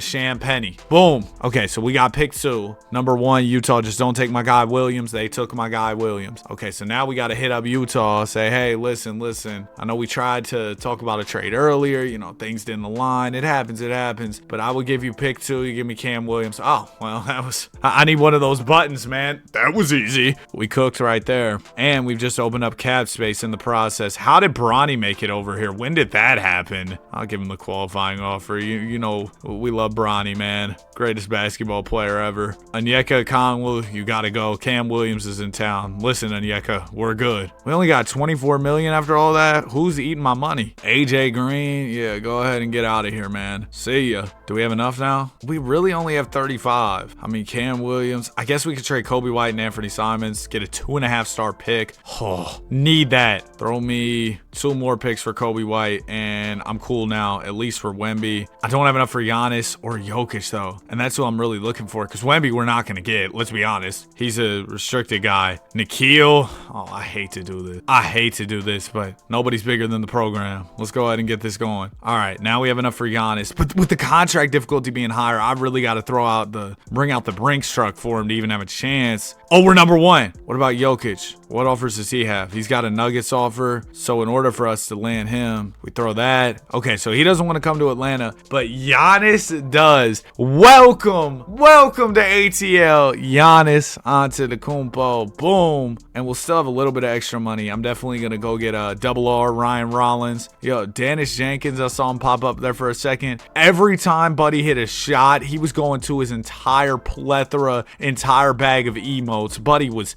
Sham Penny. Boom. Okay, so we got pick 2. Number 1, Utah. Just don't take my guy Williams. They took my guy Williams. Okay, so now we got to hit up Utah. Say, hey, listen. I know we tried to talk about a trade earlier. You know, things didn't align. It happens. But I would give you pick 2. You give me Cam Williams. Oh, well, that was... I need one of those buttons, man. That was easy. We cooked right there. And we've just opened up cap space in the process. How did Bronny make make it over here. When did that happen? I'll give him the qualifying offer. You know, we love Bronny, man. Greatest basketball player ever. Onyeka Okongwu, you gotta go. Cam Williams is in town. Listen, Onyeka, we're good. We only got $24 million after all that. Who's eating my money? AJ Green, yeah, go ahead and get out of here, man. See ya. Do we have enough now? We really only have 35. I mean, Cam Williams. I guess we could trade Kobe White and Anthony Simons, get a 2.5-star pick. Oh, need that. Throw me 2 more picks for Kobe White, and I'm cool now, at least for Wemby. I don't have enough for Giannis or Jokic, though, and that's who I'm really looking for, because Wemby we're not going to get. Let's be honest. He's a restricted guy. Nikhil. Oh, I hate to do this. I hate to do this, but nobody's bigger than the program. Let's go ahead and get this going. All right, now we have enough for Giannis, but with the contract difficulty being higher, I really got to bring out the Brinks truck for him to even have a chance. Oh, we're number 1. What about Jokic? What offers does he have? He's got a Nuggets offer. So in order for us to land him, we throw that. Okay, so he doesn't want to come to Atlanta, but Giannis does. Welcome to ATL. Giannis onto the Kumpo. Boom. And we'll still have a little bit of extra money. I'm definitely going to go get a double R, Ryan Rollins. Yo, Dennis Jenkins, I saw him pop up there for a second. Every time Buddy hit a shot, he was going to his entire bag of emotes. Buddy was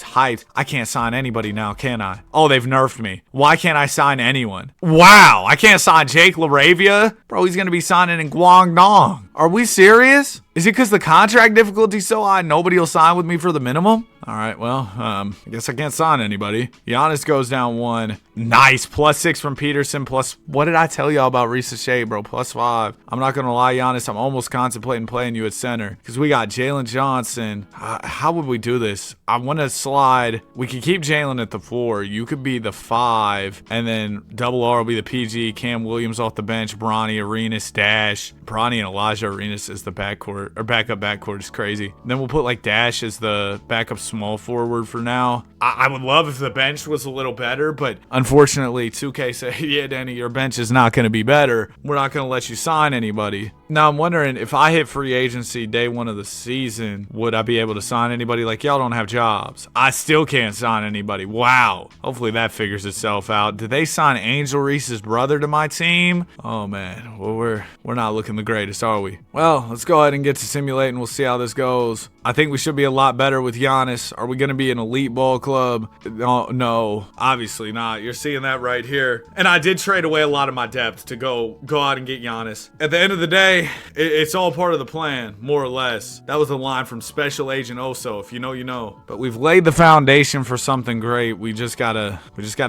hyped. I can't sign anybody now, can I? Oh, they've nerfed me. Why can't I sign anyone? Wow, I can't sign Jake LaRavia? Bro, he's going to be signing in Guangdong. Are we serious? Is it because the contract difficulty's so high nobody will sign with me for the minimum? All right, well, I guess I can't sign anybody. Giannis goes down 1. Nice. +6 from Peterson. What did I tell y'all about Risa Shea, bro? +5. I'm not going to lie, Giannis. I'm almost contemplating playing you at center because we got Jalen Johnson. How would we do this? I want to slide. We could keep Jalen at the 4. You could be the 5. And then double R will be the PG. Cam Williams off the bench. Bronny, Arenas, Dash. Bronny and Elijah Arenas as the backcourt. Or backup backcourt is crazy. Then we'll put like Dash as the backup small forward for now. I would love if the bench was a little better, but unfortunately 2K said, yeah, Danny, your bench is not going to be better. We're not going to let you sign anybody. Now I'm wondering if I hit free agency day 1 of the season, would I be able to sign anybody? Like, y'all don't have jobs. I still can't sign anybody. Wow. Hopefully that figures itself out. Did they sign Angel Reese's brother to my team? Oh man, well we're not looking the greatest, are we? Well, let's go ahead and get to simulating. We'll see how this goes. I think we should be a lot better with Giannis. Are we going to be an elite ball club? No, obviously not. You're seeing that right here. And I did trade away a lot of my depth to go out and get Giannis. At the end of the day, it's all part of the plan, more or less. That was a line from Special Agent Oso. If you know, you know. But we've laid the foundation for something great. We just gotta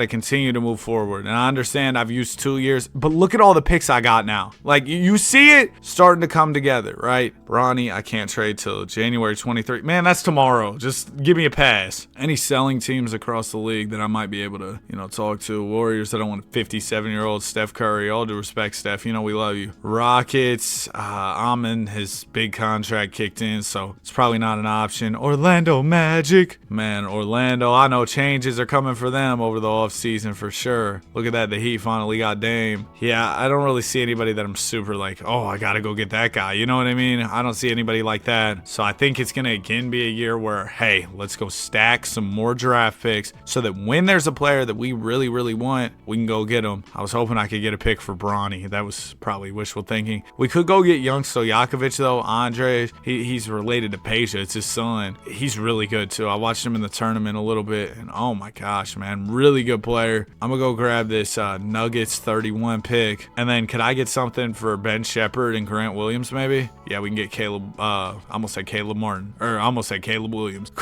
continue to move forward. And I understand I've used 2 years, but look at all the picks I got now. Like, you see it starting to come together, right? Bronny, I can't trade till January 23. Man, that's tomorrow. Just give me a pass. Any selling teams across the league that I might be able to, talk to. Warriors, I don't want 57-year-old Steph Curry. All due respect, Steph. You know we love you. Rockets, Amon, his big contract kicked in, so it's probably not an option. Orlando Magic. Man, Orlando, I know changes are coming for them over the offseason for sure. Look at that. The Heat finally got Dame. Yeah, I don't really see anybody that I'm super like, oh, I got to go get that guy. You know what I mean? I don't see anybody like that. So I think it's going to again be a year where, hey, let's go stack some more draft picks so that when there's a player that we really, really want, we can go get him. I was hoping I could get a pick for Bronny. That was probably wishful thinking. We could go get young Stojakovic, though. Andre, he's related to Peja. It's his son. He's really good, too. I watched him in the tournament a little bit, and oh my gosh, man, really good player. I'm going to go grab this Nuggets 31 pick, and then could I get something for Ben Shepherd and Grant Williams, maybe? Yeah, we can get Caleb, I almost said Caleb Martin, or I almost said Caleb Williams.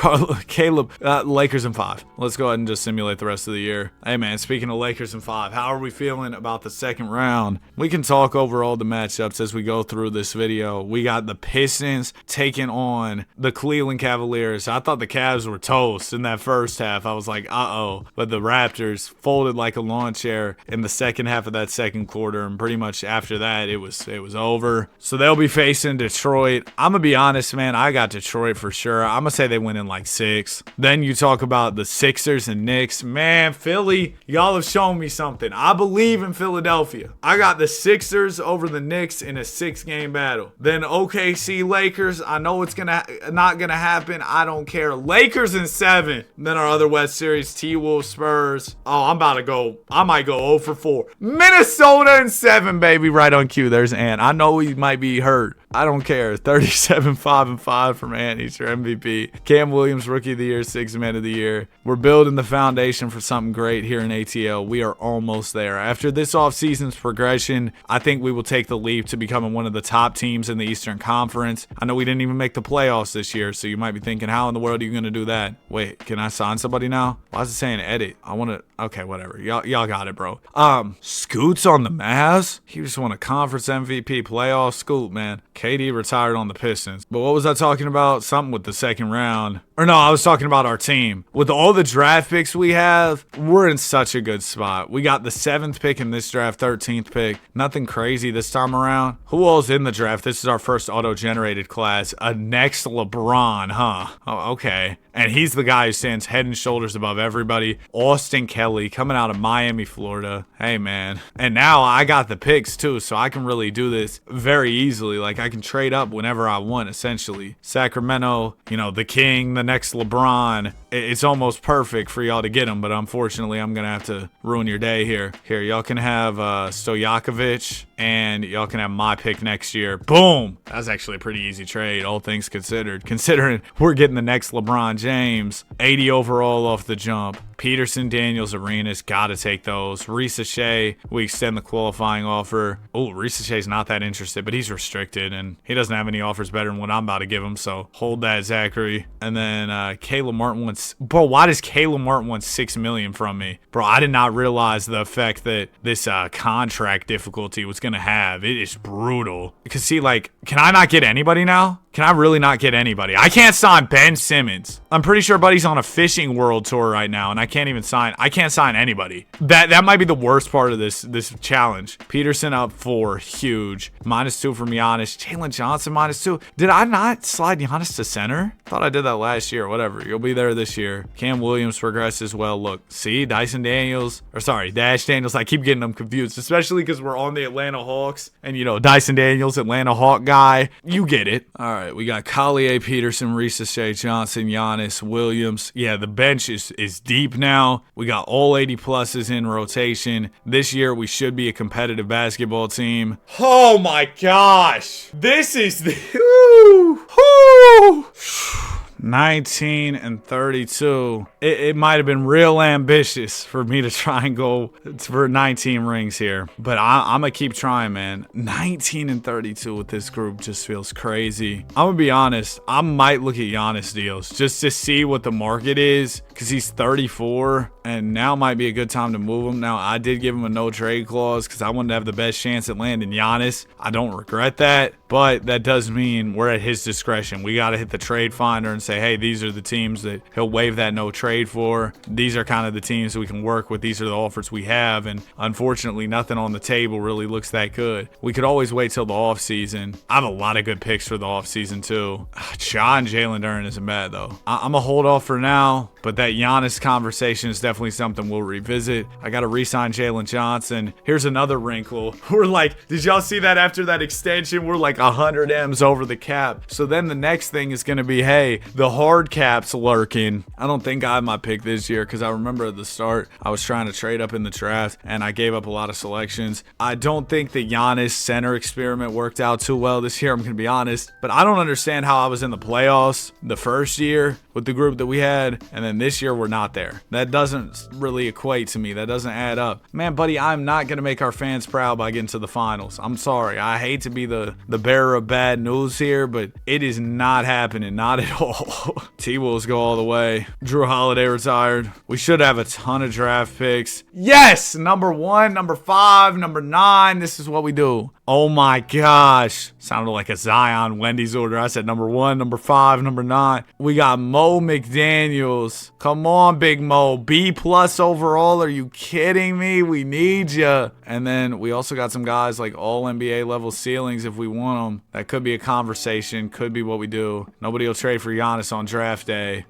Caleb, Lakers in 5. Let's go ahead and just simulate the rest of the year. Hey, man, speaking of Lakers in 5, how are we feeling about the second round? We can talk over all the matchups as we go through this video. We got the Pistons taking on the Cleveland Cavaliers. I thought the Cavs were toast in that first half. I was like, uh-oh. But the Raptors folded like a lawn chair in the second half of that second quarter, and pretty much after that, it was over. So they'll be facing Detroit. I'm going to be honest, man, I got Detroit for sure. I'm going to say they win in like 6. Then you talk about about the Sixers and Knicks. Man, Philly, y'all have shown me something. I believe in Philadelphia. I got the Sixers over the Knicks in a 6-game battle. Then OKC Lakers, I know it's not gonna happen. I don't care. Lakers in 7. Then our other West Series, T-Wolves, Spurs. Oh, I might go 0 for 4. Minnesota in 7, baby. Right on cue. There's Ant. I know he might be hurt. I don't care. 37-5-5 from Ant. He's your MVP. Cam Williams, Rookie of the Year, 6th Man of the Year. We're building the foundation for something great here in ATL. We are almost there. After this offseason's progression, I think we will take the leap to becoming one of the top teams in the Eastern Conference. I know we didn't even make the playoffs this year, so you might be thinking, how in the world are you going to do that? Wait, can I sign somebody now? Why is it saying edit? I want to... Okay, whatever. Y'all got it, bro. Scoots on the Mavs? He just won a conference MVP playoff. Scoot, man. KD retired on the Pistons. But what was I talking about? Something with the second round. Or no, I was talking about our team. With all the draft picks we have, we're in such a good spot. We got the 7th pick in this draft, 13th pick. Nothing crazy this time around. Who all's in the draft? This is our first auto-generated class. A next LeBron, huh? Oh, okay. And he's the guy who stands head and shoulders above everybody. Austin Kelly coming out of Miami, Florida. Hey, man. And now I got the picks, too, so I can really do this very easily. Like, I can trade up whenever I want, essentially. Sacramento, the king, the next LeBron. It's almost perfect for y'all to get him, but unfortunately, I'm going to have to ruin your day here. Here, y'all can have Stojakovic, and y'all can have my pick next year. Boom! That's actually a pretty easy trade, all things considered. Considering we're getting the next LeBron James, 80 overall off the jump. Peterson, Daniels, Arenas, gotta take those. Risa Shea, we extend the qualifying offer. Oh, Risa Shea's not that interested, but he's restricted, and he doesn't have any offers better than what I'm about to give him, so hold that, Zachary. And then Caleb Martin wants... Bro, why does Caleb Martin want $6 million from me? Bro, I did not realize the effect that this contract difficulty was gonna have. It is brutal. Because see, like, can I not get anybody now? Can I really not get anybody? I can't sign Ben Simmons. I'm pretty sure Buddy's on a fishing world tour right now, and I can't sign anybody. That might be the worst part of this challenge. Peterson up 4, huge. -2 from Giannis. Jalen Johnson -2. Did I not slide Giannis to center? Thought I did that last year. Whatever. You'll be there this year. Cam Williams progresses well. Look, see, Dash Daniels. I keep getting them confused, especially because we're on the Atlanta Hawks, and Dyson Daniels, Atlanta Hawk guy. You get it. All right. We got Collier, Peterson, Risa Shea, Johnson, Giannis, Williams. Yeah, the bench is deep now. We got all 80 pluses in rotation. This year, we should be a competitive basketball team. Oh my gosh. This is the... 19 and 32. It might have been real ambitious for me to try and go for 19 rings here, but I'm gonna keep trying, man. 19 and 32 with this group just feels crazy. I'm gonna be honest, I might look at Giannis deals just to see what the market is, because he's 34 and now might be a good time to move him. Now, I did give him a no trade clause because I wanted to have the best chance at landing Giannis. I don't regret that, but that does mean we're at his discretion. We got to hit the trade finder and say, hey, these are the teams that he'll waive that no trade for. These are kind of the teams that we can work with. These are the offers we have, and unfortunately, nothing on the table really looks that good. We could always wait till the offseason. I have a lot of good picks for the offseason, too. Ja and Jalen Duren isn't bad, though. I'm going to hold off for now, but that Giannis conversation is definitely something we'll revisit. I got to re-sign Jalen Johnson. Here's another wrinkle. We're like, did y'all see that after that extension? We're like 100 M's over the cap. So then the next thing is going to be, hey, the hard cap's lurking. I don't think I have my pick this year because I remember at the start, I was trying to trade up in the draft and I gave up a lot of selections. I don't think the Giannis center experiment worked out too well this year, I'm going to be honest. But I don't understand how I was in the playoffs the first year with the group that we had, and then this year we're not there. That doesn't really equate to me. That doesn't add up. Man, buddy, I'm not going to make our fans proud by getting to the finals. I'm sorry. I hate to be the bearer of bad news here, but it is not happening. Not at all. T-Wolves go all the way. Drew Holiday retired. We should have a ton of draft picks. Yes! Number 1, number 5, number 9. This is what we do. Oh my gosh. Sounded like a Zion Wendy's order. I said number 1, number 5, number 9. We got Mo McDaniels. Come on, Big Mo. B+ overall. Are you kidding me? We need ya. And then we also got some guys like all NBA level ceilings if we want them. That could be a conversation. Could be what we do. Nobody will trade for Giannis on draft day.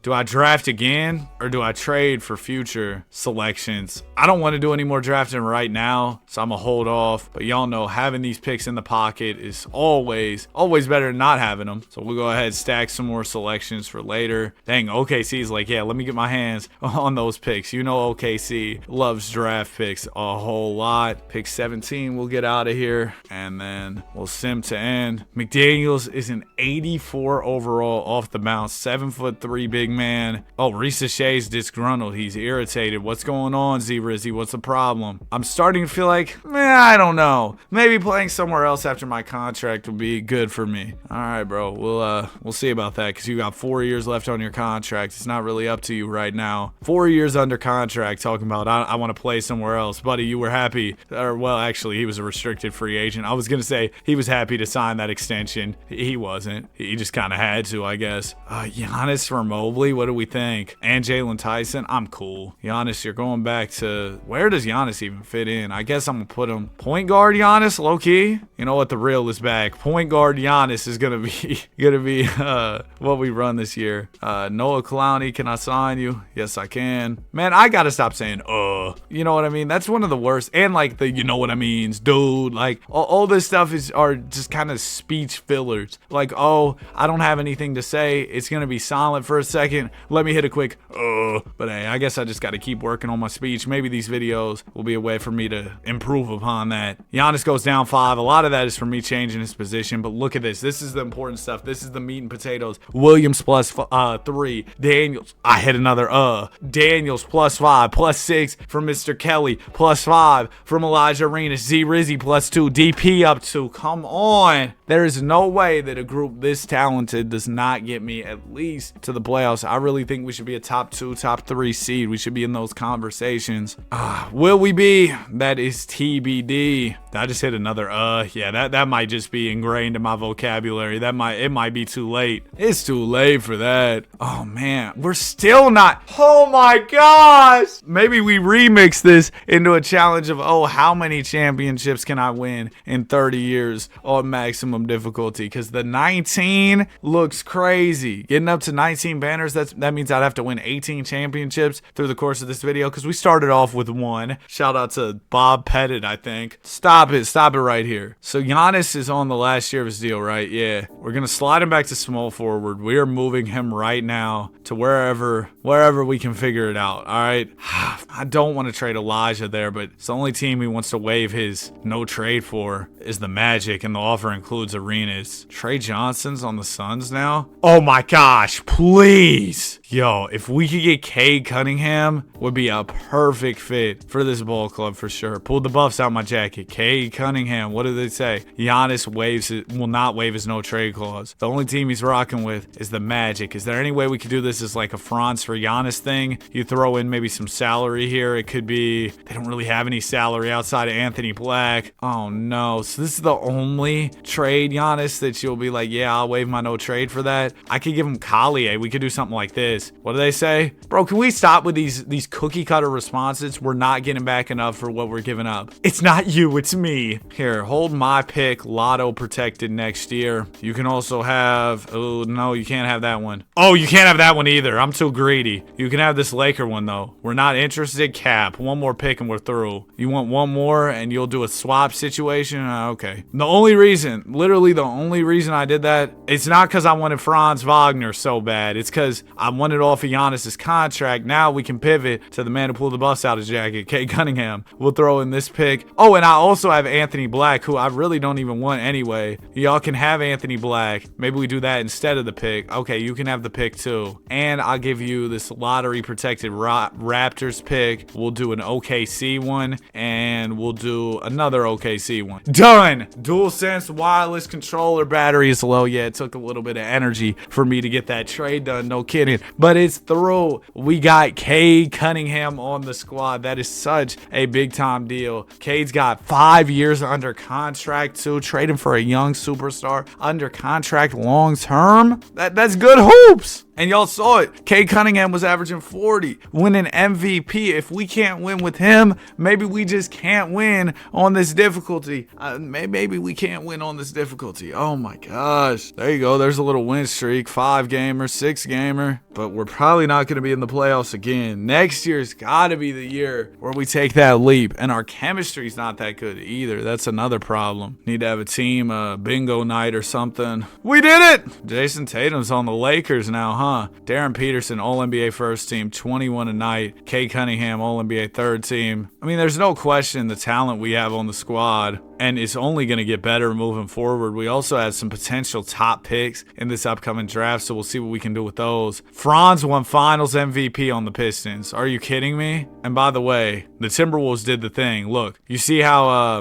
Do I draft again or do I trade for future selections? I don't want to do any more drafting right now, so I'm going to hold off. But y'all know having these picks in the pocket is always better than not having them. So we'll go ahead and stack some more selections for later. Dang, OKC's like, yeah, let me get my hands on those picks. You know OKC loves draft picks a whole lot. Pick 17, we'll get out of here. And then we'll sim to end. McDaniels is an 84 overall off the bounce. 7'3" big man. Oh, Reese Shea's disgruntled. He's irritated. What's going on, Z-Rizzy? What's the problem? I'm starting to feel like, I don't know. Maybe playing somewhere else after my contract would be good for me. All right, bro. We'll see about that because you got 4 years left on your contract. It's not really up to you right now. 4 years under contract talking about I want to play somewhere else. Buddy, you were happy. Or, well, actually, he was a restricted free agent. I was going to say he was happy to sign that extension. He wasn't. He just kind of had to, I guess. Giannis for Mobley, what do we think? And Jalen Tyson, I'm cool. Giannis, you're going back to, where does Giannis even fit in? I guess I'm going to put him point guard Giannis, low-key. You know what? The real is back. Point guard Giannis is going to be what we run this year. Noah Clowney, can I sign you? Yes, I can. Man, I got to stop saying, you know what I mean? That's one of the worst. And like the, you know what I means, dude. Like all this stuff are just kind of speech fillers. Like, oh, I don't have anything to say. It's going to be silent for a second. Let me hit a quick, But hey, I guess I just got to keep working on my speech. Maybe these videos will be a way for me to improve upon that. Giannis goes down 5. A lot of that is from me changing his position. But look at this. This is the important stuff. This is the meat and potatoes. Williams plus 3. Daniels. I hit another Daniels plus 5. Plus 6 from Mr. Kelly. Plus 5 from Elijah Arenas. Z-Rizzy plus 2. DP up 2. Come on. There is no way that a group this talented does not get me at least to the playoffs. I really think we should be a top 2, top 3 seed. We should be in those conversations. Will we be? That is TBD. I just hit another yeah, that might just be ingrained in my vocabulary. It might be too late. It's too late for that. Oh man, we're still not. Oh my gosh. Maybe we remix this into a challenge of, how many championships can I win in 30 years on maximum difficulty? Because the 19 looks crazy. Getting up to 19 banners, that means I'd have to win 18 championships through the course of this video because we started off with 1. Shout out to Bob Pettit, I think. Stop it right here. So Giannis is on the last year of his deal, right? Yeah. We're going to slide him back to small forward. We are moving him right now to wherever we can figure it out. All right. I don't want to trade Elijah there, but it's the only team he wants to waive his no trade for is the Magic, and the offer includes Arenas. Trey Johnson's on the Suns now. Oh my gosh, please. Yo, if we could get Cade Cunningham, would be a perfect fit for this ball club for sure. Pulled the buffs out my jacket. Cade Cunningham, what did they say? Giannis will not waive his no trade clause. The only team he's rocking with is the Magic. Is there any way we could do this as like a Franz for Giannis thing? You throw in maybe some salary here. It could be, they don't really have any salary outside of Anthony Black. Oh no, so this is the only trade, Giannis, that you'll be like, yeah, I'll waive my no trade for that. I could give him Collier. We could do something like this. What do they say? Bro, can we stop with these cookie cutter responses? We're not getting back enough for what we're giving up. It's not you, it's me. Here, hold my pick, lotto protected next year. You can also have, oh no, you can't have that one. Oh, you can't have that one either. I'm too greedy. You can have this Laker one though. We're not interested. Cap. One more pick and we're through. You want one more and you'll do a swap situation? Okay. The only reason, literally the only reason I did that, it's not because I wanted Franz Wagner so bad. It's because I wanted off of Giannis's contract. Now we can pivot to the man who pulled the bus out of his jacket, Cade Cunningham. We'll throw in this pick. Oh, and I also have Anthony Black, who I really don't even want anyway. Y'all can have Anthony Black. Maybe we do that instead of the pick. Okay, you can have the pick too. And I'll give you this lottery protected Raptors pick. We'll do an OKC one, and we'll do another OKC one. Done! Dual sense wireless wireless controller battery is low. Yeah, it took a little bit of energy for me to get that trade done. No kidding. But it's through. We got Cade Cunningham on the squad. That is such a big time deal. Cade's got 5 years under contract too. Trading for a young superstar under contract long term. That's good hoops. And y'all saw it. Cade Cunningham was averaging 40, winning MVP. If we can't win with him, maybe we just can't win on this difficulty. Maybe we can't win on this difficulty. Oh my gosh. There you go. There's a little win streak. 5-gamer, 6-gamer. But we're probably not going to be in the playoffs again. Next year's got to be the year where we take that leap. And our chemistry's not that good either. That's another problem. Need to have a team, bingo night or something. We did it! Jason Tatum's on the Lakers now, huh? Darren Peterson, All-NBA first team, 21 a night. Cade Cunningham, All-NBA third team. I mean, there's no question the talent we have on the squad, and it's only going to get better moving forward. We also had some potential top picks in this upcoming draft, so we'll see what we can do with those. Franz won Finals MVP on the Pistons. Are you kidding me? And by the way, the Timberwolves did the thing. Look, you see how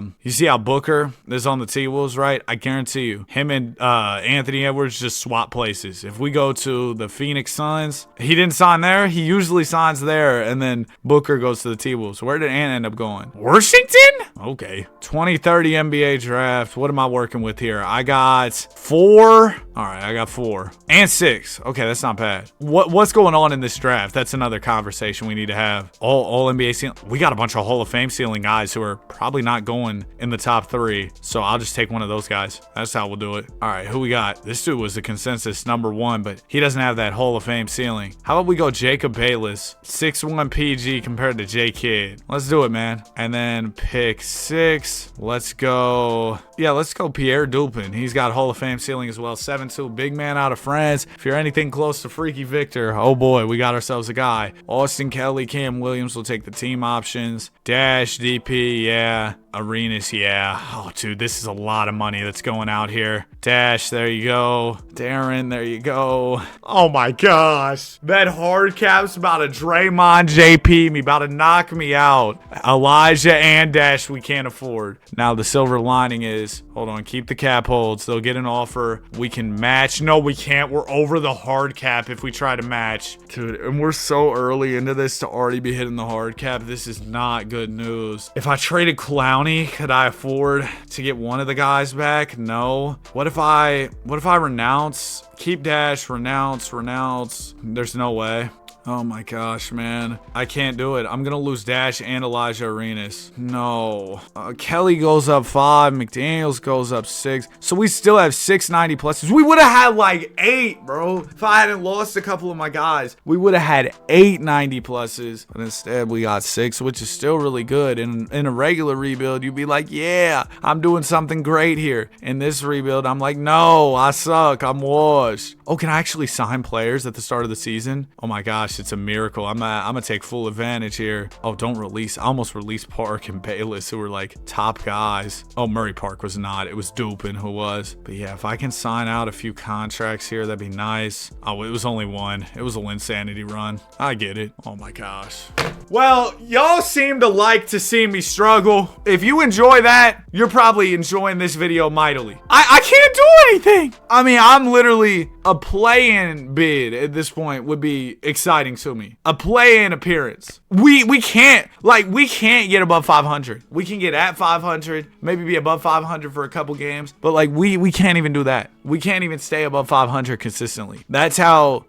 Booker is on the T-Wolves, right? I guarantee you, him and Anthony Edwards just swap places. If we go to the Phoenix Suns, he didn't sign there. He usually signs there, and then Booker goes to the T-Wolves. Where did Ant end up going? Washington? Okay. 2030 NBA draft. What am I working with here? I got 4. All right, I got 4 and 6. Okay, that's not bad. What's going on in this draft? That's another conversation we need to have. All NBA ceiling. We got a bunch of Hall of Fame ceiling guys who are probably not going in the top 3. So I'll just take one of those guys. That's how we'll do it. All right, who we got? This dude was the consensus #1, but he doesn't have that Hall of Fame ceiling. How about we go Jacob Bayless, 6'1" PG compared to J Kidd? Let's do it, man. And then pick 6. Let's go. Yeah, let's go Pierre Dupin. He's got Hall of Fame ceiling as well. 7'2", big man out of France. If you're anything close to Freaky Victor, oh boy, we got ourselves a guy. Austin Kelly, Cam Williams will take the team options. Dash, DP, yeah. Arenas, yeah. Oh, dude, this is a lot of money that's going out here. Dash, there you go. Darren, there you go. Oh my gosh. That hard cap's about to Draymond JP me, about to knock me out. Elijah and Dash we can't afford. Now the silver lining is, hold on, keep the cap holds. They'll get an offer. We can match. No, we can't. We're over the hard cap if we try to match. Dude, and we're so early into this to already be hitting the hard cap. This is not good news. If I traded Clowney, could I afford to get one of the guys back? No. What if I renounce? Keep Dash, renounce. There's no way. Oh my gosh, man. I can't do it. I'm going to lose Dash and Elijah Arenas. No. Kelly goes up 5. McDaniels goes up 6. So we still have 6 90 pluses. We would have had like 8, bro. If I hadn't lost a couple of my guys, we would have had 8 90 pluses. But instead, we got 6, which is still really good. In a regular rebuild, you'd be like, yeah, I'm doing something great here. In this rebuild, I'm like, no, I suck. I'm washed. Oh, can I actually sign players at the start of the season? Oh my gosh. It's a miracle. I'm gonna take full advantage here. Oh, don't release. I almost released Park and Bayless, who were like top guys. Oh, Murray Park was not. It was Dupin who was. But yeah, if I can sign out a few contracts here, that'd be nice. Oh, it was only 1. It was a Linsanity run. I get it. Oh my gosh. Well, y'all seem to like to see me struggle. If you enjoy that, you're probably enjoying this video mightily. I can't do anything. I mean, I'm literally a play-in bid at this point would be exciting to me. A play-in appearance. We can't get above 500. We can get at 500, maybe be above 500 for a couple games, but like we can't even do that. We can't even stay above 500 consistently. That's how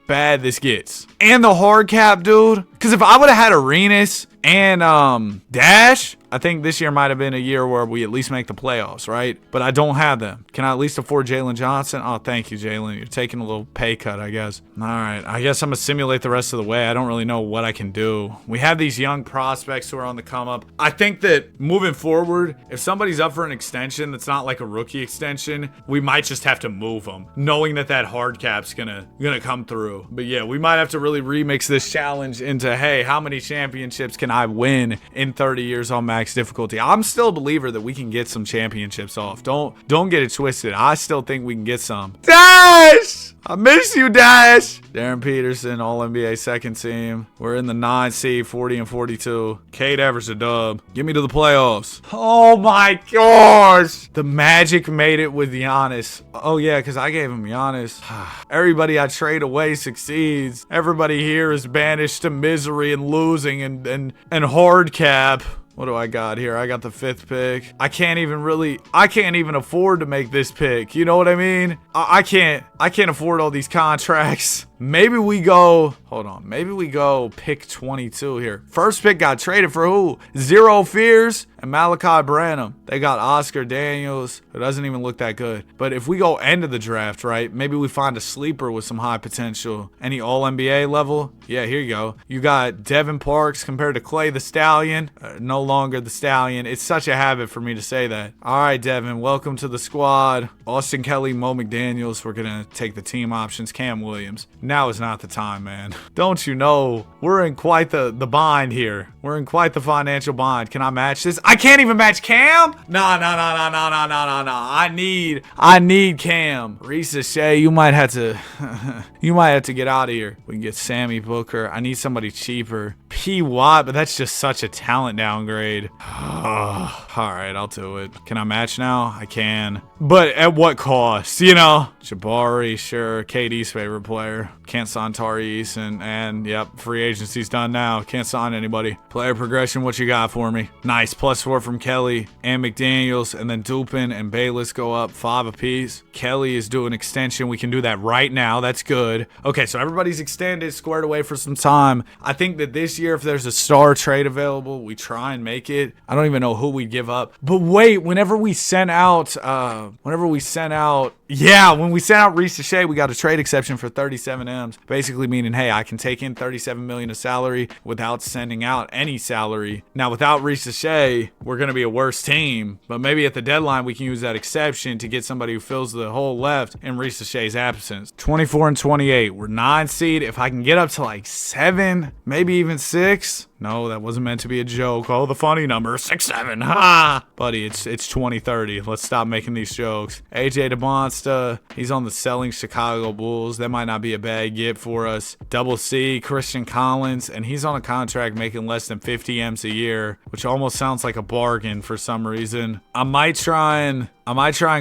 bad this gets. And the hard cap, dude. Because if I would have had Arenas and Dash, I think this year might have been a year where we at least make the playoffs, right? But I don't have them. Can I at least afford Jalen Johnson? Oh, thank you, Jalen. You're taking a little pay cut, I guess. All right. I guess I'm going to simulate the rest of the way. I don't really know what I can do. We have these young prospects who are on the come up. I think that moving forward, if somebody's up for an extension that's not like a rookie extension, we might just have to move them, knowing that hard cap's gonna come through. But yeah, we might have to really remix this challenge into, hey, how many championships can I win in 30 years on max difficulty. I'm still a believer that we can get some championships off. Don't get it twisted. I still think we can get some. Dash! I miss you, Dash. Darren Peterson, All-NBA second team. We're in the 9 seed, 40 and 42. Cade Evers a dub. Get me to the playoffs. Oh my gosh. The Magic made it with Giannis. Oh yeah, because I gave him Giannis. Everybody I trade away succeeds. Everybody here is banished to misery and losing and hard cap. What do I got here? I got the 5th pick. I can't even afford to make this pick. You know what I mean? I can't afford all these contracts. Maybe we go pick 22 here. First pick got traded for who? Zero Fears and Malachi Branham. They got Oscar Daniels, who doesn't even look that good. But if we go end of the draft, right? Maybe we find a sleeper with some high potential. Any All-NBA level? Yeah, here you go. You got Devin Parks compared to Clay the Stallion. No longer the Stallion. It's such a habit for me to say that. All right, Devin, welcome to the squad. Austin Kelly, Mo McDaniels. We're going to take the team options. Cam Williams. Now is not the time, man. Don't you know? We're in quite the bind here. We're in quite the financial bind. Can I match this? I can't even match Cam? No. I need Cam. Risa Shea, you might have to get out of here. We can get Sammy Booker. I need somebody cheaper. P. Watt, but that's just such a talent downgrade. All right, I'll do it. Can I match now? I can. But at what cost? You know? Jabari, sure. KD's favorite player. Can't sign Tari Eason. And yep, free agency's done now. Can't sign anybody. Player progression, what you got for me? Nice. +4 from Kelly and McDaniels. And then Dupin and Bayless go up 5 apiece. Kelly is doing extension. We can do that right now. That's good. Okay, so everybody's extended, squared away for some time. I think that this year, if there's a star trade available, we try and make it. I don't even know who we'd give up. But wait, when we sent out Risa Shea, we got a trade exception for 37 M's, basically meaning, hey, I can take in 37 million of salary without sending out any salary. Now, without Risa Shea, we're going to be a worse team, but maybe at the deadline, we can use that exception to get somebody who fills the hole left in Risa Shea's absence. 24 and 28. We're 9 seed. If I can get up to like 7, maybe even 6. No, that wasn't meant to be a joke. Oh, the funny number, 6'7". Ha! Buddy, it's 2030. Let's stop making these jokes. AJ DeMonsta, he's on the selling Chicago Bulls. That might not be a bad get for us. Double C, Christian Collins, and he's on a contract making less than 50 M's a year, which almost sounds like a bargain for some reason. I might try and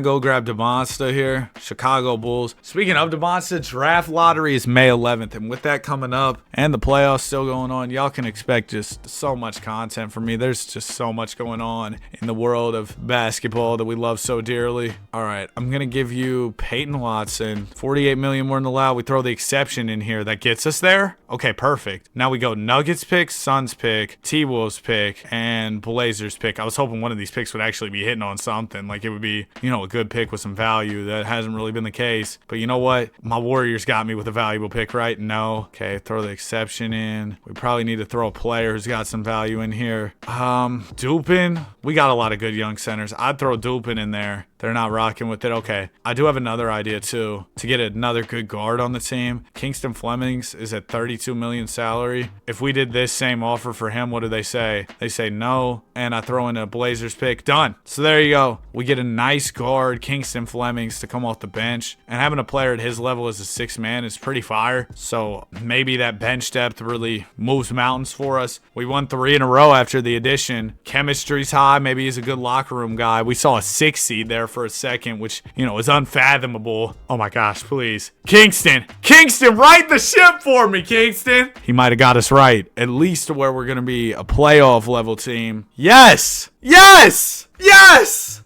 go grab DeMonsta here. Chicago Bulls. Speaking of DeMonsta, draft lottery is May 11th. And with that coming up and the playoffs still going on, y'all can expect just so much content from me. There's just so much going on in the world of basketball that we love so dearly. All right, I'm going to give you Peyton Watson. 48 million more than allowed. We throw the exception in here. That gets us there. Okay, perfect. Now we go Nuggets pick, Suns pick, T-Wolves pick, and Blazers pick. I was hoping one of these picks would actually be hitting on something. Like it would be, a good pick with some value. That hasn't really been the case. But you know what? My Warriors got me with a valuable pick, right? No. Okay, throw the exception in. We probably need to throw a player who's got some value in here. Dupin. We got a lot of good young centers. I'd throw Dupin in there. They're not rocking with it. Okay, I do have another idea too, to get another good guard on the team. Kingston Flemings is at 32 million salary. If we did this same offer for him, what do they say? They say no, and I throw in a Blazers pick. Done. So there you go. We get a nice guard, Kingston Flemings, to come off the bench, and having a player at his level as a 6th man is pretty fire. So maybe that bench depth really moves mountains for us. We won 3 in a row after the addition. Chemistry's high. Maybe he's a good locker room guy. We saw a 6 seed there for a second, which, is unfathomable. Oh my gosh, please. Kingston, right the ship for me, Kingston. He might have got us right, at least to where we're going to be a playoff level team. Yes!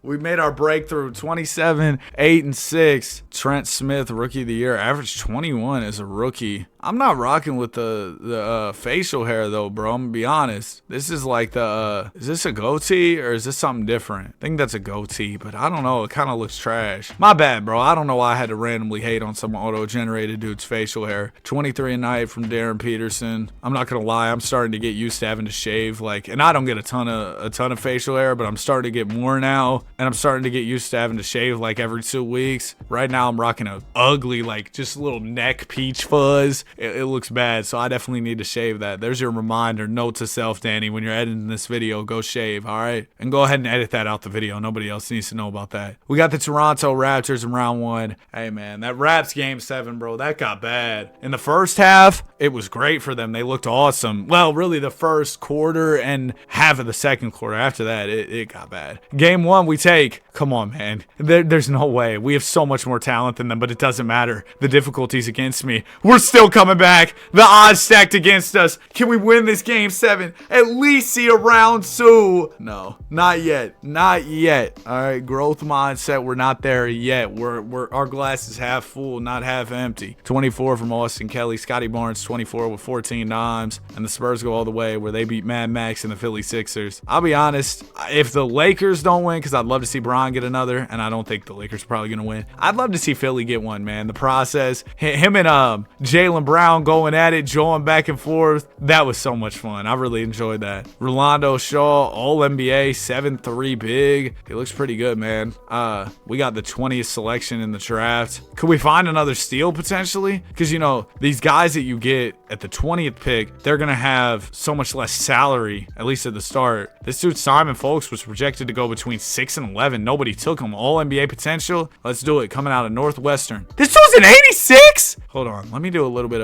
We made our breakthrough. 27, 8, and 6. Trent Smith, rookie of the year, average 21 as a rookie. I'm not rocking with the facial hair though, bro. I'm gonna be honest. This is like is this a goatee or is this something different? I think that's a goatee, but I don't know. It kind of looks trash. My bad, bro. I don't know why I had to randomly hate on some auto-generated dude's facial hair. 23 a night from Darren Peterson. I'm not gonna lie. I'm starting to get used to having to shave, and I don't get a ton of facial facial hair, but I'm starting to get more now, and I'm starting to get used to having to shave like every 2 weeks. Right now, I'm rocking a ugly, like just little neck peach fuzz. It looks bad, so I definitely need to shave that. There's your reminder. Note to self, Danny, when you're editing this video, go shave, all right? And go ahead and edit that out the video. Nobody else needs to know about that. We got the Toronto Raptors in round 1. Hey, man, that Raps game 7, bro, that got bad. In the first half, it was great for them. They looked awesome. Well, really the first quarter and half of the second quarter. After that, it got bad. Game 1, we take. Come on, man. There's no way. We have so much more talent than them, but it doesn't matter. The difficulty's against me. We're still coming back. The odds stacked against us. Can we win this game 7? At least see a round 2. No, not yet. Not yet. All right, growth mindset. We're not there yet. Our glass is half full, not half empty. 24 from Austin Kelly. Scotty Barnes, 24 with 14 dimes. And the Spurs go all the way where they beat Mad Max and the Philly Sixers. I'll be honest, if the Lakers don't win, because I'd love to see Bron get another, and I don't think the Lakers are probably going to win. I'd love to see Philly get one, man. The process, him and Jaylen Brown going at it, joing back and forth. That was so much fun. I really enjoyed that. Rolando Shaw, All-NBA, 7'3" big. He looks pretty good, man. We got the 20th selection in the draft. Could we find another steal potentially? Because, you know, these guys that you get at the 20th pick, they're going to have so much less salary, at least at the start. This dude, Simon Folks, was projected to go between 6 and 11. Nobody took him. All-NBA potential. Let's do it. Coming out of Northwestern. This dude's an 86? Hold on. Let me do a little bit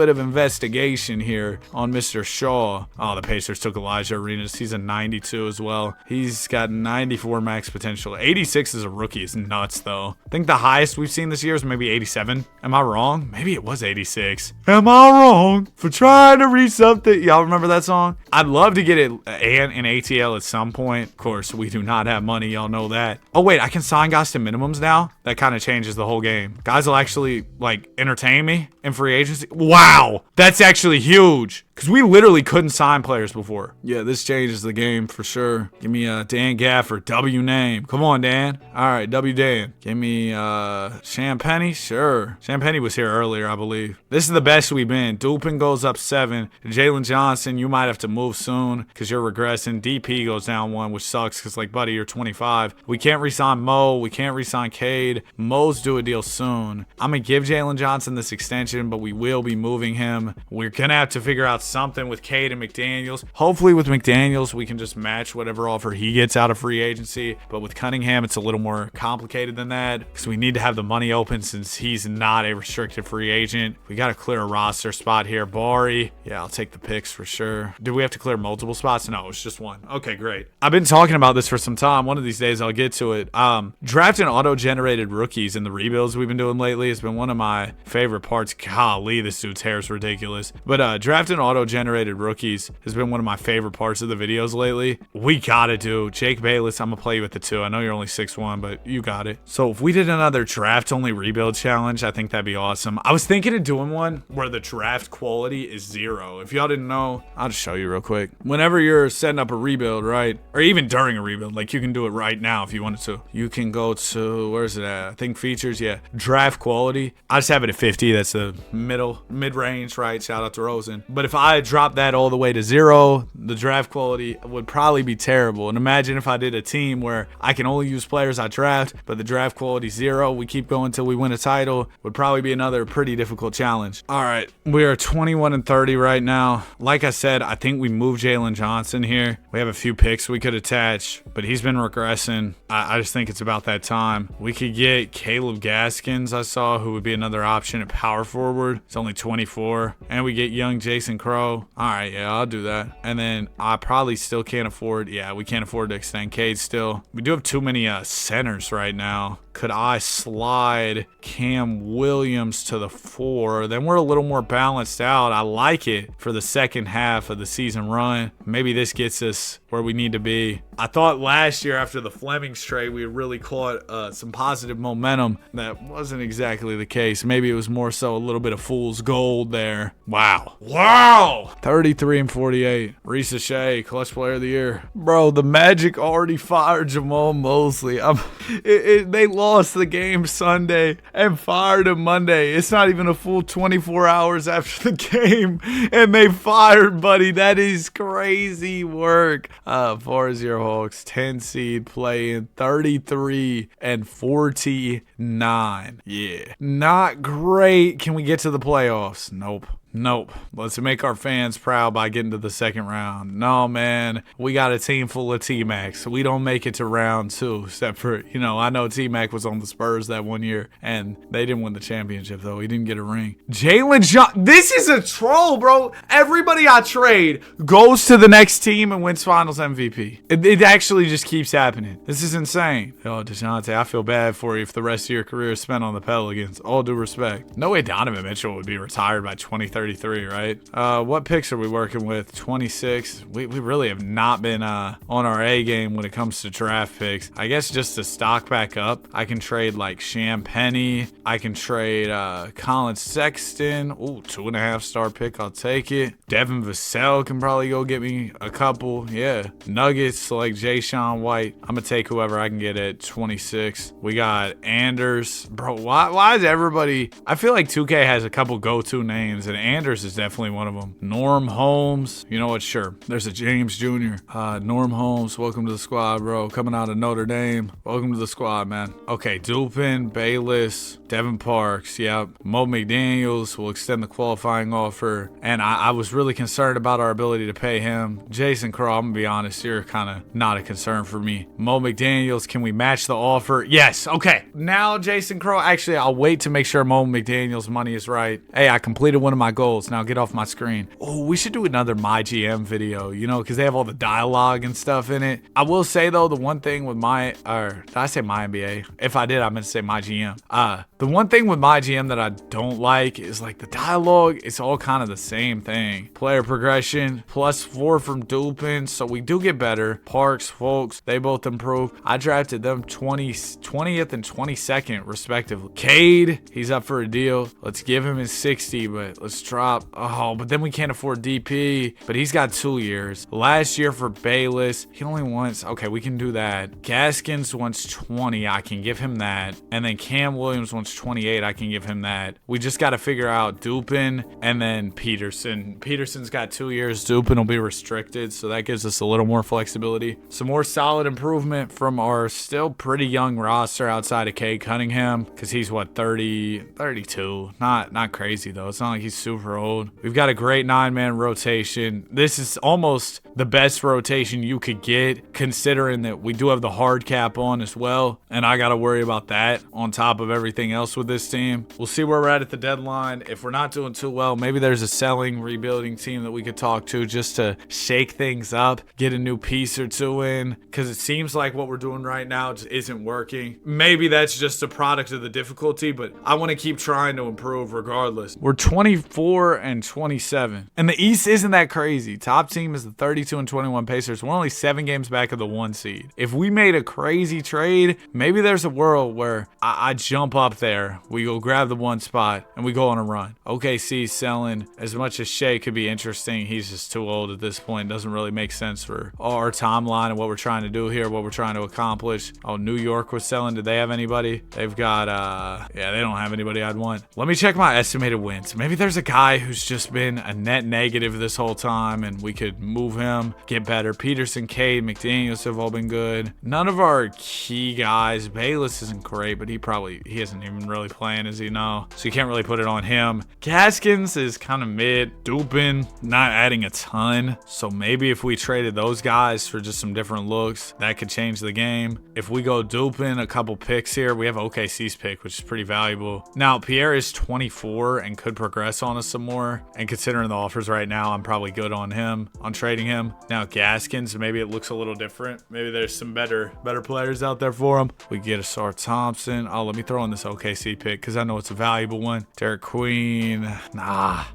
of investigation here on Mr. Shaw. Oh, the Pacers took Elijah Arenas. He's a 92 as well. He's got 94 max potential. 86 as a rookie is nuts, though. I think the highest we've seen this year is maybe 87. Am I wrong? Maybe it was 86. Am I wrong for trying to reach something? Y'all remember that song? I'd love to get it in ATL at some point. Of course, we do not have money. Y'all know that. Oh, wait, I can sign guys to minimums now? That kind of changes the whole game. Guys will actually, like, entertain me in free agency. Wow, that's actually huge. Because we literally couldn't sign players before. Yeah, this changes the game for sure. Give me Dan Gafford, W name. Come on, Dan. All right, W Dan. Give me Champagny. Sure. Champagny was here earlier, I believe. This is the best we've been. Dupin goes up 7. Jalen Johnson, you might have to move soon because you're regressing. DP goes down 1, which sucks because, like, buddy, you're 25. We can't re-sign Mo. We can't re-sign Cade. Mo's due a deal soon. I'm going to give Jalen Johnson this extension, but we will be moving him. We're going to have to figure out something with Cade and McDaniels. Hopefully with McDaniels, we can just match whatever offer he gets out of free agency. But with Cunningham, it's a little more complicated than that because we need to have the money open since he's not a restricted free agent. We got to clear a roster spot here. Bari. Yeah, I'll take the picks for sure. Do we have to clear multiple spots? No, it's just one. Okay, great. I've been talking about this for some time. One of these days, I'll get to it. Drafting auto-generated rookies in the rebuilds we've been doing lately has been one of my favorite parts. Golly, this dude's hair is ridiculous. But drafting auto-generated rookies has been one of my favorite parts of the videos lately. We gotta do Jake Bayless. I'm gonna play you with the 2. I know you're only 6'1", but you got it. So if we did another draft-only rebuild challenge, I think that'd be awesome. I was thinking of doing one where the draft quality is 0. If y'all didn't know, I'll just show you real quick. Whenever you're setting up a rebuild, right, or even during a rebuild, like you can do it right now if you wanted to. You can go to, where's it at? I think features, yeah. Draft quality. I just have it at 50. That's the mid-range, right? Shout out to Rosen. But if I drop that all the way to 0, the draft quality would probably be terrible. And imagine if I did a team where I can only use players I draft, but the draft quality 0, we keep going until we win a title, would probably be another pretty difficult challenge. All right, we are 21 and 30 right now. Like I said, I think we moved Jalen Johnson here. We have a few picks we could attach, but he's been regressing. I just think it's about that time. We could get Caleb Gaskins, I saw, who would be another option at power forward. It's only 24. And we get young Jason Crow. All right, yeah, I'll do that. And then I probably still can't afford, yeah, we can't afford to extend Cade still. We do have too many centers right now. Could I slide Cam Williams to the 4? Then we're a little more balanced out. I like it for the second half of the season run. Maybe this gets us where we need to be. I thought last year after the Flemings trade, we really caught some positive momentum. That wasn't exactly the case. Maybe it was more so a little bit of fool's gold there. Wow. Wow. 33 and 48. Risa Shea, clutch player of the year. Bro, the Magic already fired Jamal Mosley. They lost the game Sunday and fired him Monday. It's not even a full 24 hours after the game, and they fired Buddy. That is crazy work. 4-0 Hawks, 10 seed, playing 33 and 49. Yeah, not great. Can we get to the playoffs? Nope. Let's make our fans proud by getting to the second round. No, man. We got a team full of T-Macs. We don't make it to round 2, except for, I know T-Mac was on the Spurs that one year, and they didn't win the championship, though. He didn't get a ring. This is a troll, bro. Everybody I trade goes to the next team and wins Finals MVP. It actually just keeps happening. This is insane. Oh, DeJounte, I feel bad for you if the rest of your career is spent on the Pelicans. All due respect. No way Donovan Mitchell would be retired by 2033, right? What picks are we working with? 26. We really have not been on our A game when it comes to draft picks. I guess just to stock back up, I can trade like Sham Penny. I can trade Colin Sexton. Ooh, 2.5-star pick. I'll take it. Devin Vassell can probably go get me a couple. Yeah. Nuggets like Jay Sean White. I'm gonna take whoever I can get at 26. We got Anders. Bro, why is everybody... I feel like 2K has a couple go-to names, and Anders is definitely one of them. Norm Holmes. You know what? Sure. There's a James Jr. Norm Holmes, welcome to the squad, bro. Coming out of Notre Dame. Welcome to the squad, man. Okay, Dupin, Bayless, Devin Parks. Yep. Mo McDaniels will extend the qualifying offer. And I was really concerned about our ability to pay him. Jason Crow, I'm going to be honest, you're kind of not a concern for me. Mo McDaniels, can we match the offer? Yes. Okay. Now, Jason Crow, actually, I'll wait to make sure Mo McDaniels' money is right. Hey, I completed one of my goals. Now get off my screen. Oh, we should do another MyGM video, because they have all the dialogue and stuff in it. I will say, though, the one thing with did I say MyNBA? If I did, I meant to say MyGM. The one thing with MyGM that I don't like is like the dialogue. It's all kind of the same thing. Player progression, +4 from Dupin, so we do get better. Parks, Folks, they both improve. I drafted them 20th and 22nd, respectively. Cade, he's up for a deal. Let's give him his 60, but let's drop. Oh, but then we can't afford DP, but he's got 2 years. Last year for Bayless, he only wants, okay, we can do that. Gaskins wants 20, I can give him that. And then Cam Williams wants 28, I can give him that. We just got to figure out Dupin and then Peterson. Peterson's got 2 years. Dupin will be restricted, so that gives us a little more flexibility. Some more solid improvement from our still pretty young roster outside of Cade Cunningham, because he's what, 32. Not crazy though. It's not like he's super old. We've got a great 9-man rotation. This is almost the best rotation you could get, considering that we do have the hard cap on as well, and I got to worry about that on top of everything else with this team. We'll see where we're at the deadline. If we're not doing too well, maybe there's a selling, rebuilding team that we could talk to just to shake things up, get a new piece or two in, because it seems like what we're doing right now just isn't working. Maybe that's just a product of the difficulty, but I want to keep trying to improve regardless. We're 24 and 27, and the East isn't that crazy. Top team is the 32 and 21 Pacers. We're only 7 games back of the 1 seed. If we made a crazy trade, maybe there's a world where I jump up there, we go grab the 1 spot, and we go on a run. OKC selling. As much as Shea could be interesting, he's just too old at this point. Doesn't really make sense for our timeline and what we're trying to do here, what we're trying to accomplish. Oh, New York was selling. Did they have anybody? They've got, yeah, they don't have anybody I'd want. Let me check my estimated wins. Maybe there's a guy who's just been a net negative this whole time, and we could move him, get better. Peterson, Cade, McDaniels have all been good. None of our key guys. Bayless isn't great, but he isn't even really playing, as you know, so you can't really put it on him. Gaskins is kind of mid. Dupin, not adding a ton, so maybe if we traded those guys for just some different looks, that could change the game. If we go Dupin, a couple picks here, we have OKC's pick, which is pretty valuable. Now, Pierre is 24 and could progress on us some more, and considering the offers right now, I'm probably good on him, on trading him. Now, Gaskins, maybe it looks a little different. Maybe there's some better players out there for him. We get a Sar Thompson. Oh, let me throw in this OKC pick because I know it's a valuable one. Derek Queen. Nah.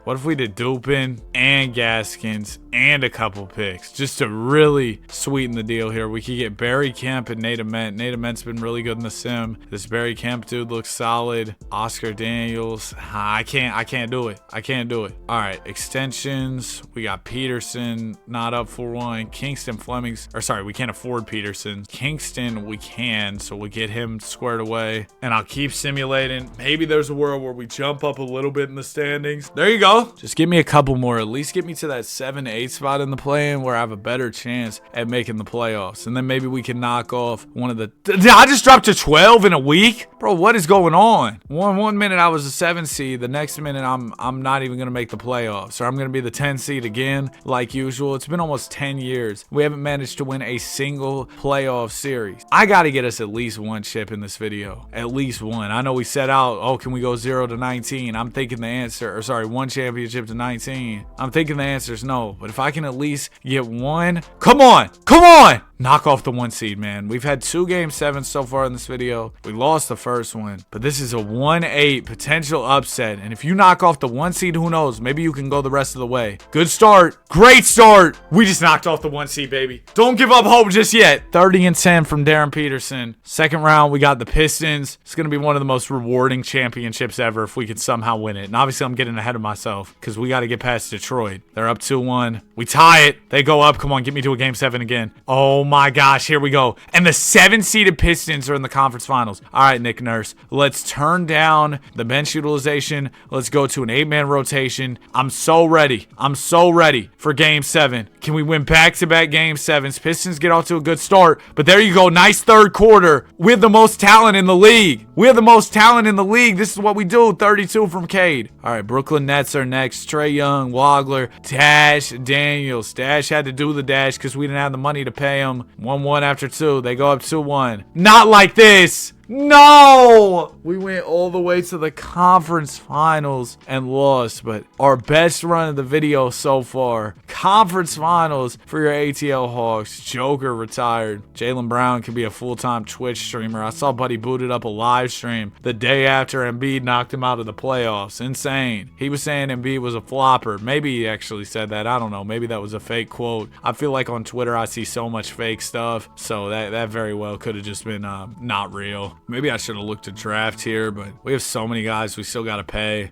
What if we did Dupin and Gaskins and a couple picks just to really sweeten the deal here? We could get Barry Kemp and Nate Ament. Nate Ament's been really good in the sim. This Barry Kemp dude looks solid. Oscar Daniels. I can't do it. All right, extensions. We got Peterson, not up for one. Kingston Fleming's, or sorry, we can't afford Peterson. Kingston, we can, so we'll get him squared away. And and I'll keep simulating. Maybe there's a world where we jump up a little bit in the standings. There you go. Just give me a couple more. At least get me to that 7-8 spot in the play-in where I have a better chance at making the playoffs. And then maybe we can knock off one of the... Did I just drop to 12 in a week? Bro, what is going on? One minute I was a 7 seed. The next minute I'm not even going to make the playoffs. Or I'm going to be the 10 seed again, like usual. It's been almost 10 years. We haven't managed to win a single playoff series. I got to get us at least one chip in this video. At least one. I know we set out, oh, can we go 0 to 19? I'm thinking the answer, or sorry, 1 championship to 19. I'm thinking the answer is no. But if I can at least get one, come on, come on! Knock off the 1 seed, man. We've had 2 game 7s so far in this video. We lost the first one, but this is a 1-8 potential upset. And if you knock off the 1 seed, who knows? Maybe you can go the rest of the way. Good start. Great start. We just knocked off the 1 seed, baby. Don't give up hope just yet. 30-10 from Darren Peterson. Second round, we got the Pistons. It's going to be one of the most rewarding championships ever if we could somehow win it. And obviously, I'm getting ahead of myself because we got to get past Detroit. They're up 2-1. We tie it. They go up. Come on, get me to a game 7 again. Oh my gosh, here we go. And the 7-seeded Pistons are in the conference finals. All right, Nick Nurse, let's turn down the bench utilization. Let's go to an 8-man rotation. I'm so ready. I'm so ready for game 7. Can we win back-to-back game 7s? Pistons get off to a good start, but there you go. Nice third quarter. We have the most talent in the league. We have the most talent in the league. This is what we do. 32 from Cade. All right, Brooklyn Nets are next. Trae Young, Wagler, Dash, Daniels. Dash had to do the dash because we didn't have the money to pay him. 1-1 after 2. They go up 2-1. Not like this. No! We went all the way to the conference finals and lost, but our best run of the video so far. Conference finals for your ATL Hawks. Joker retired. Jaylen Brown could be a full-time Twitch streamer. I saw Buddy booted up a live stream the day after Embiid knocked him out of the playoffs. Insane. He was saying Embiid was a flopper. Maybe he actually said that. I don't know. Maybe that was a fake quote. I feel like on Twitter I see so much fake stuff, so that very well could have just been not real. Maybe I should have looked at draft here, but we have so many guys we still got to pay.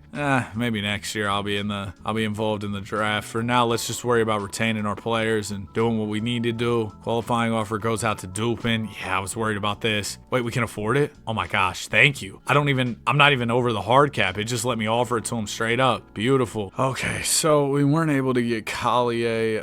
Maybe next year I'll be involved in the draft. For now, let's just worry about retaining our players and doing what we need to do. Qualifying offer goes out to Dupin. Yeah, I was worried about this. Wait, we can afford it? Oh my gosh, thank you. I'm not even over the hard cap. It just let me offer it to him straight up. Beautiful. Okay, so we weren't able to get Collier.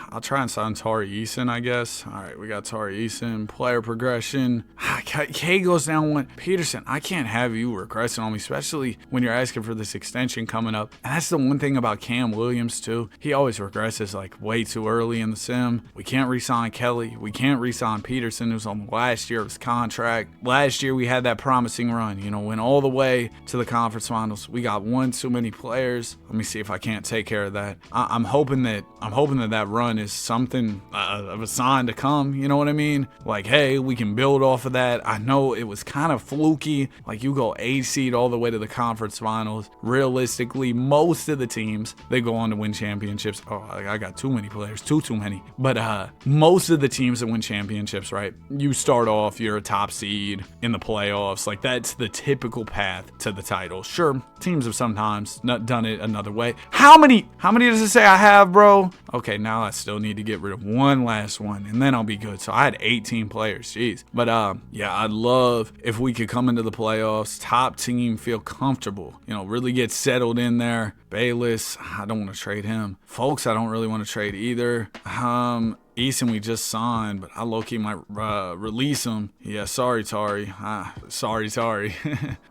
I'll try and sign Tari Eason, I guess. All right, we got Tari Eason. Player progression. K goes down 1. Peterson, I can't have you regressing on me, especially when you're asking for this extension coming up. And that's the one thing about Cam Williams, too. He always regresses like way too early in the sim. We can't re-sign Kelly. We can't re-sign Peterson, who's on the last year of his contract. Last year, we had that promising run, went all the way to the conference finals. We got one too many players. Let me see if I can't take care of that. I'm hoping that run is something of a sign to come. You know what I mean? Like, hey, we can build off of that. I know it was kind of fluky. Like, you go 8 seed all the way to the conference finals. Realistically, most of the teams, they go on to win championships. Oh, I got too many players. Too many. But most of the teams that win championships, right? You start off, you're a top seed in the playoffs. Like, that's the typical path to the title. Sure, teams have sometimes not done it another way. How many does it say I have, bro? Okay, now I still need to get rid of one last one, and then I'll be good. So I had 18 players. Jeez. But yeah, I'd love if we could come into the playoffs, top team, feel comfortable, really get settled in there. Bayless, I don't want to trade him. Folks, I don't really want to trade either. Eason we just signed, but I low-key might release him. Yeah, sorry, Tari. Sorry, Tari.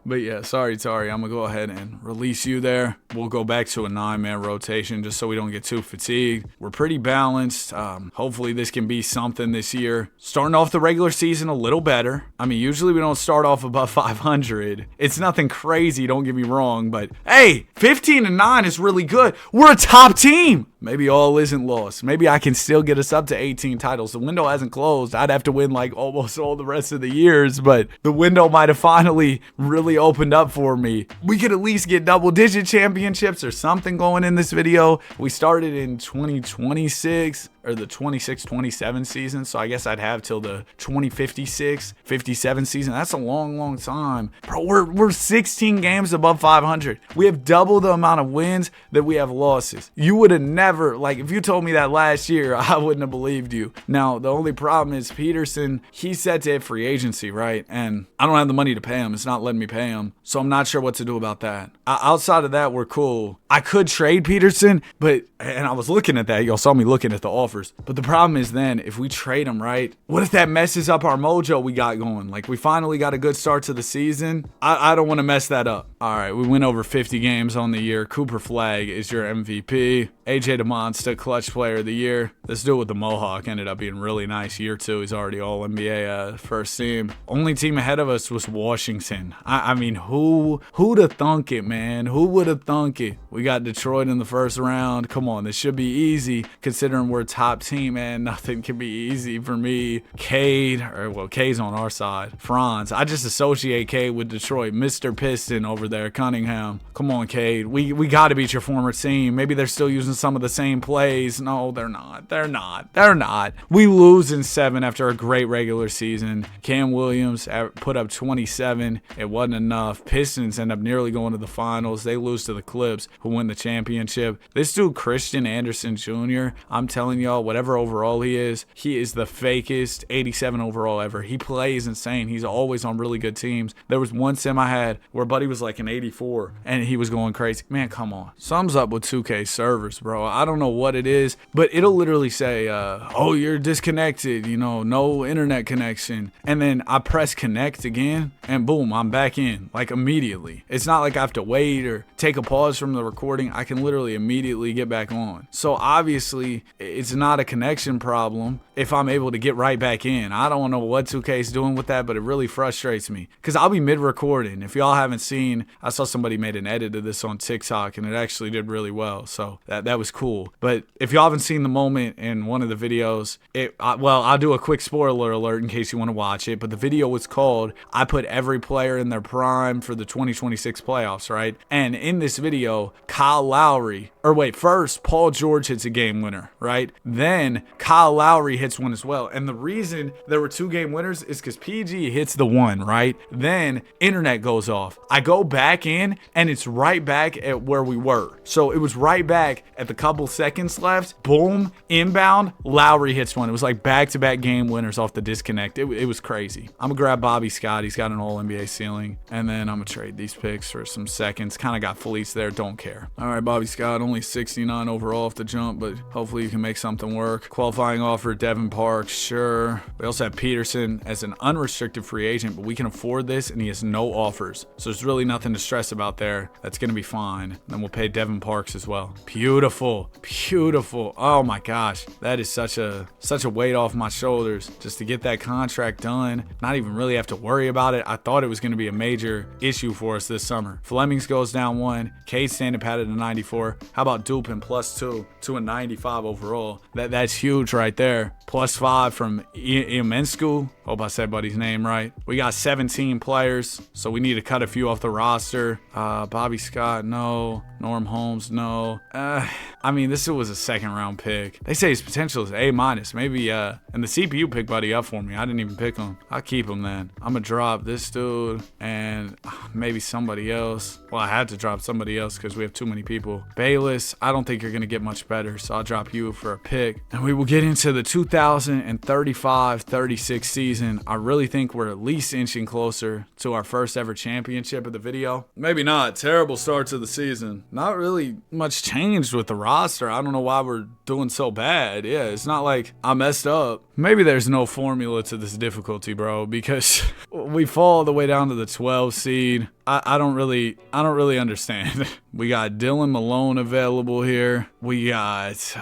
But yeah, sorry, Tari. I'm going to go ahead and release you there. We'll go back to a 9-man rotation just so we don't get too fatigued. We're pretty balanced. Hopefully this can be something this year. Starting off the regular season a little better. I mean, usually we don't start off above 500. It's nothing crazy, don't get me wrong, but hey, 15-9 is really good. We're a top team. Maybe all isn't lost. Maybe I can still get us up to 18 titles. The window hasn't closed. I'd have to win like almost all the rest of the years, but the window might have finally really opened up for me. We could at least get double-digit championships or something going in this video. We started in 2026. Or the 26-27 season, so I guess I'd have till the 2056-57 season. That's a long time. Bro, we're 16 games above 500. We have double the amount of wins that we have losses. You would have never, like, if you told me that last year, I wouldn't have believed believed you. Now, the only problem is Peterson, he's set to hit free agency, right? And I don't have the money to pay him. It's not letting me pay him. So I'm not sure what to do about that. Outside of that, we're cool. I could trade Peterson, and I was looking at that. Y'all saw me looking at the offers. But the problem is then, if we trade him, right? What if that messes up our mojo we got going? Like, we finally got a good start to the season. I don't want to mess that up. All right, we went over 50 games on the year. Cooper Flagg is your MVP. AJ DeMonsta, clutch player of the year. This dude with the mohawk ended up being really nice. Year 2, he's already all NBA first team. Only team ahead of us was Washington. I mean, who'd have thunk it, man? Who would have thunk it? We got Detroit in the first round. Come on, this should be easy considering we're a top team, man. Nothing can be easy for me. Cade's on our side. Franz, I just associate Cade with Detroit. Mr. Piston over there, Cunningham. Come on, Cade. We got to beat your former team. Maybe they're still using some of the same plays. No, they're not. They're not. We lose in 7 after a great regular season. Cam Williams put up 27. It wasn't enough. Pistons end up nearly going to the finals. They lose to the Clips, who win the championship. This dude, Christian Anderson Jr., I'm telling y'all, whatever overall he is the fakest 87 overall ever. He plays insane. He's always on really good teams. There was one sim I had where Buddy was like an 84, and he was going crazy. Man, come on. Sums up with 2K servers, bro. I don't know what it is, but it'll literally say, oh, you're disconnected, no internet connection. And then I press connect again, and boom, I'm back in, like immediately. It's not like I have to wait or take a pause from the recording. I can literally immediately get back on. So obviously, it's not a connection problem if I'm able to get right back in. I don't know what 2K is doing with that, but it really frustrates me because I'll be mid-recording. If y'all haven't seen, I saw somebody made an edit of this on TikTok, and it actually did really well. So that was cool. But if y'all haven't seen the moment in one of the videos, I'll do a quick spoiler alert in case you want to watch it. But the video was called, I put every player in their prime for the 2026 playoffs, right? And in this video, first Paul George hits a game winner, right? Then Kyle Lowry hits one as well. And the reason there were 2 game winners is because PG hits the one, right? Then internet goes off. I go back in, and it's right back at where we were. So it was right back at the couple seconds left. Boom, inbound, Lowry hits one. It was like back-to-back game winners off the disconnect. It was crazy. I'm going to grab Bobby Scott. He's got an all-NBA ceiling. And then I'm going to trade these picks for some seconds. Kind of got fleeced there. Don't care. All right, Bobby Scott, only 69 overall off the jump, but hopefully you can make something work. Qualifying offer, Devin Parks, sure. We also have Peterson as an unrestricted free agent, but we can afford this, and he has no offers. So there's really nothing to stress about there. That's going to be fine. And then we'll pay Devin Parks as well. Beautiful. Oh my gosh. That is such a weight off my shoulders just to get that contract done. Not even really have to worry about it. I thought it was going to be a major issue for us this summer. Flemings goes down 1. Cade standing pat at a 94. How about Dupin +2 to a 95 overall? That's huge right there. +5 from Iomensku. Hope I said Buddy's name right. We got 17 players, so we need to cut a few off the roster. Bobby Scott, no. Norm Holmes, no. This was a 2nd round pick. They say his potential is A-. Maybe, and the CPU picked Buddy up for me. I didn't even pick him. I'll keep him then. I'm going to drop this dude and maybe somebody else. Well, I had to drop somebody else because we have too many people. Bayless, I don't think you're going to get much better, so I'll drop you for a pick. And we will get into the 2035-36 season. I really think we're at least inching closer to our first ever championship of the video. Maybe not. Terrible start to the season. Not really much changed with the roster. I don't know why we're doing so bad. Yeah, it's not like I messed up. Maybe there's no formula to this difficulty, bro, because we fall all the way down to the 12 seed. I don't really understand. We got Dylan Malone available here. We got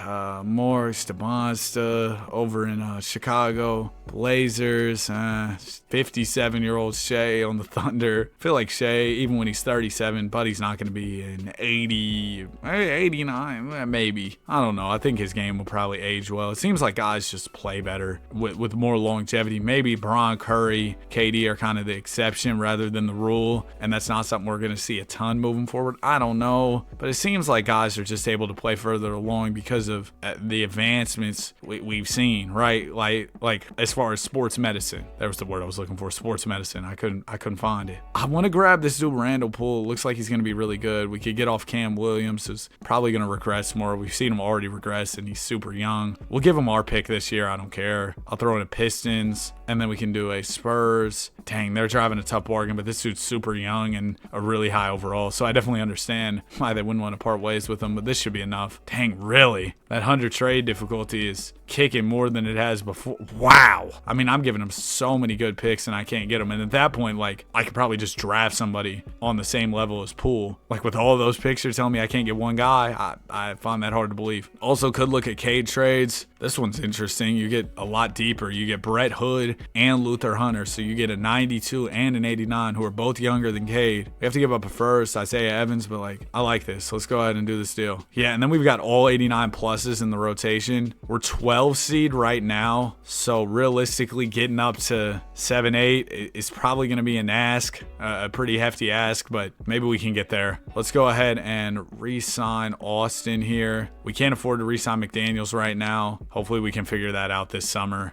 Morris DeMonsta over in Chicago. Blazers, 57-year-old Shea on the Thunder. I feel like Shea, even when he's 37, Buddy's not going to be an 80, 89, maybe. I don't know. I think his game will probably age well. It seems like guys just play better with more longevity. Maybe Bron, Curry, KD are kind of the exception rather than the rule, and that's not something we're going to see a ton moving forward. I don't know, but it seems like guys are just able to play further along because of the advancements we've seen, right? Like as far as sports medicine medicine. That was the word I was looking for. Sports medicine. I couldn't find it. I want to grab this dude Randall Poole. Looks like he's going to be really good. We could get off Cam Williams, who's probably going to regress more. We've seen him already regress, and he's super young. We'll give him our pick this year. I don't care. I'll throw in a Pistons, and then we can do a Spurs. Dang, they're driving a tough bargain, but this dude's super young and a really high overall, so I definitely understand why they wouldn't want to part ways with him, but this should be enough. Dang, really? That 100 trade difficulty is kicking more than it has before. Wow. I mean, I'm giving him so many good picks, and I can't get them. And at that point, like, I could probably just draft somebody on the same level as Poole. Like, with all those picks, you're telling me I can't get one guy? I find that hard to believe. Also, could look at Cade trades. This one's interesting. You get a lot deeper. You get Brett Hood and Luther Hunter, so you get a 92 and an 89 who are both younger than Cade. We have to give up a first, Isaiah Evans, but, like, I like this. Let's go ahead and do this deal. Yeah, and then we've got all 89 pluses in the rotation. We're 12 seed right now, so realistically getting up to 7-8 is probably going to be an ask, a pretty hefty ask, but maybe we can get there. Let's go ahead and re-sign Austin here. We can't afford to re-sign McDaniels right now. Hopefully we can figure that out this summer.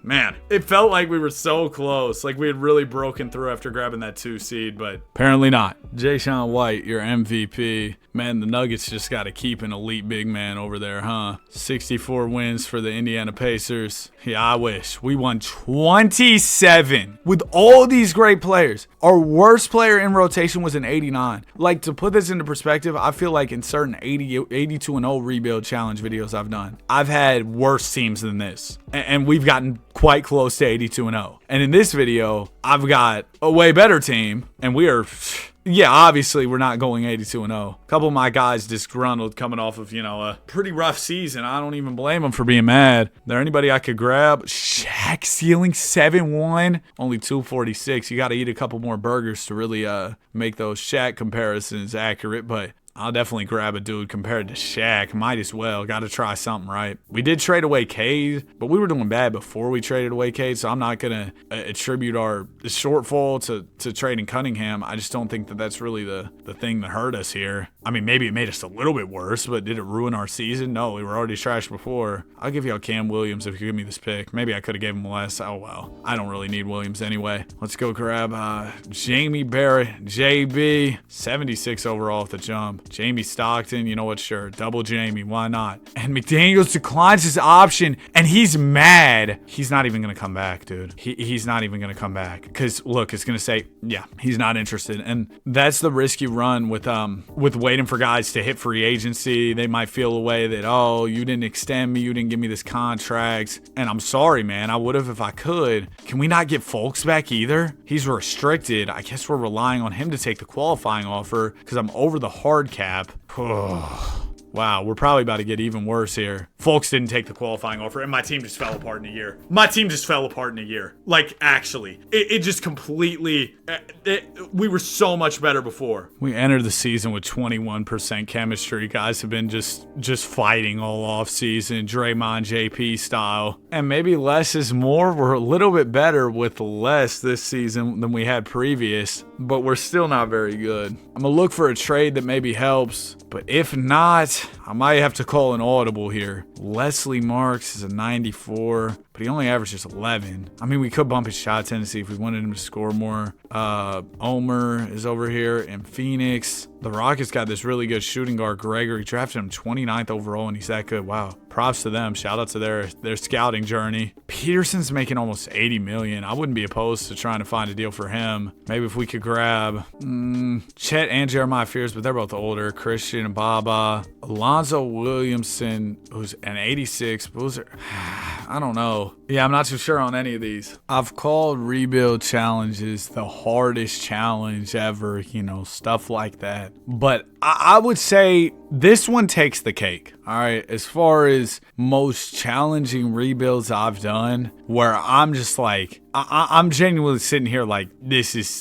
Man, it felt like we were so close, like we had really broken through after grabbing that 2 seed, but apparently not. Jayshawn White, your MVP. Man, the Nuggets just got to keep an elite big man over there, huh? 64 wins for the Indiana Pacers. Yeah, I wish. We won 27 with all these great players. Our worst player in rotation was an 89. Like, to put this into perspective, I feel like in certain 82-0 rebuild challenge videos I've done, I've had worse teams than this. And we've gotten quite close to 82-0. And in this video, I've got a way better team, and we are... Yeah, obviously we're not going 82-0. A couple of my guys disgruntled coming off of, a pretty rough season. I don't even blame them for being mad. There anybody I could grab? Shaq ceiling 7-1, only 246. You got to eat a couple more burgers to really make those Shaq comparisons accurate, but I'll definitely grab a dude compared to Shaq. Might as well. Got to try something, right? We did trade away Cade, but we were doing bad before we traded away Cade, so I'm not going to attribute our shortfall to trading Cunningham. I just don't think that that's really the thing that hurt us here. I mean, maybe it made us a little bit worse, but did it ruin our season? No, we were already trashed before. I'll give y'all Cam Williams if you give me this pick. Maybe I could have gave him less. Oh, well. I don't really need Williams anyway. Let's go grab Jamie Barrett, JB, 76 overall at the jump. Jamie Stockton, you know what, sure. Double Jamie, why not? And McDaniels declines his option, and he's mad. He's not even going to come back, dude. He's not even going to come back. Because, look, it's going to say, yeah, he's not interested. And that's the risk you run with waiting for guys to hit free agency. They might feel a way that, oh, you didn't extend me, you didn't give me this contract. And I'm sorry, man. I would have if I could. Can we not get Fultz back either? He's restricted. I guess we're relying on him to take the qualifying offer because I'm over the hard cap. Wow, we're probably about to get even worse here. Fultz didn't take the qualifying offer, and my team just fell apart in a year. Like, actually. It just completely... we were so much better before. We entered the season with 21% chemistry. Guys have been just fighting all offseason, Draymond JP style. And maybe less is more. We're a little bit better with less this season than we had previous, but we're still not very good. I'm going to look for a trade that maybe helps, but if not, I might have to call an audible here. Leslie Marks is a 94, but he only averages 11. I mean, we could bump his shot tendency if we wanted him to score more. Omer is over here in Phoenix. The Rockets got this really good shooting guard, Gregory. Drafted him 29th overall, and he's that good. Wow. Props to them. Shout out to their scouting journey. Peterson's making almost $80 million. I wouldn't be opposed to trying to find a deal for him. Maybe if we could grab Chet and Jeremiah Fears, but they're both older. Christian and Baba. Alonzo Williamson, who's an 86. I don't know. Yeah, I'm not too sure on any of these. I've called rebuild challenges the hardest challenge ever, stuff like that. But I would say this one takes the cake. All right, as far as most challenging rebuilds I've done, where I'm just like, I'm genuinely sitting here like, this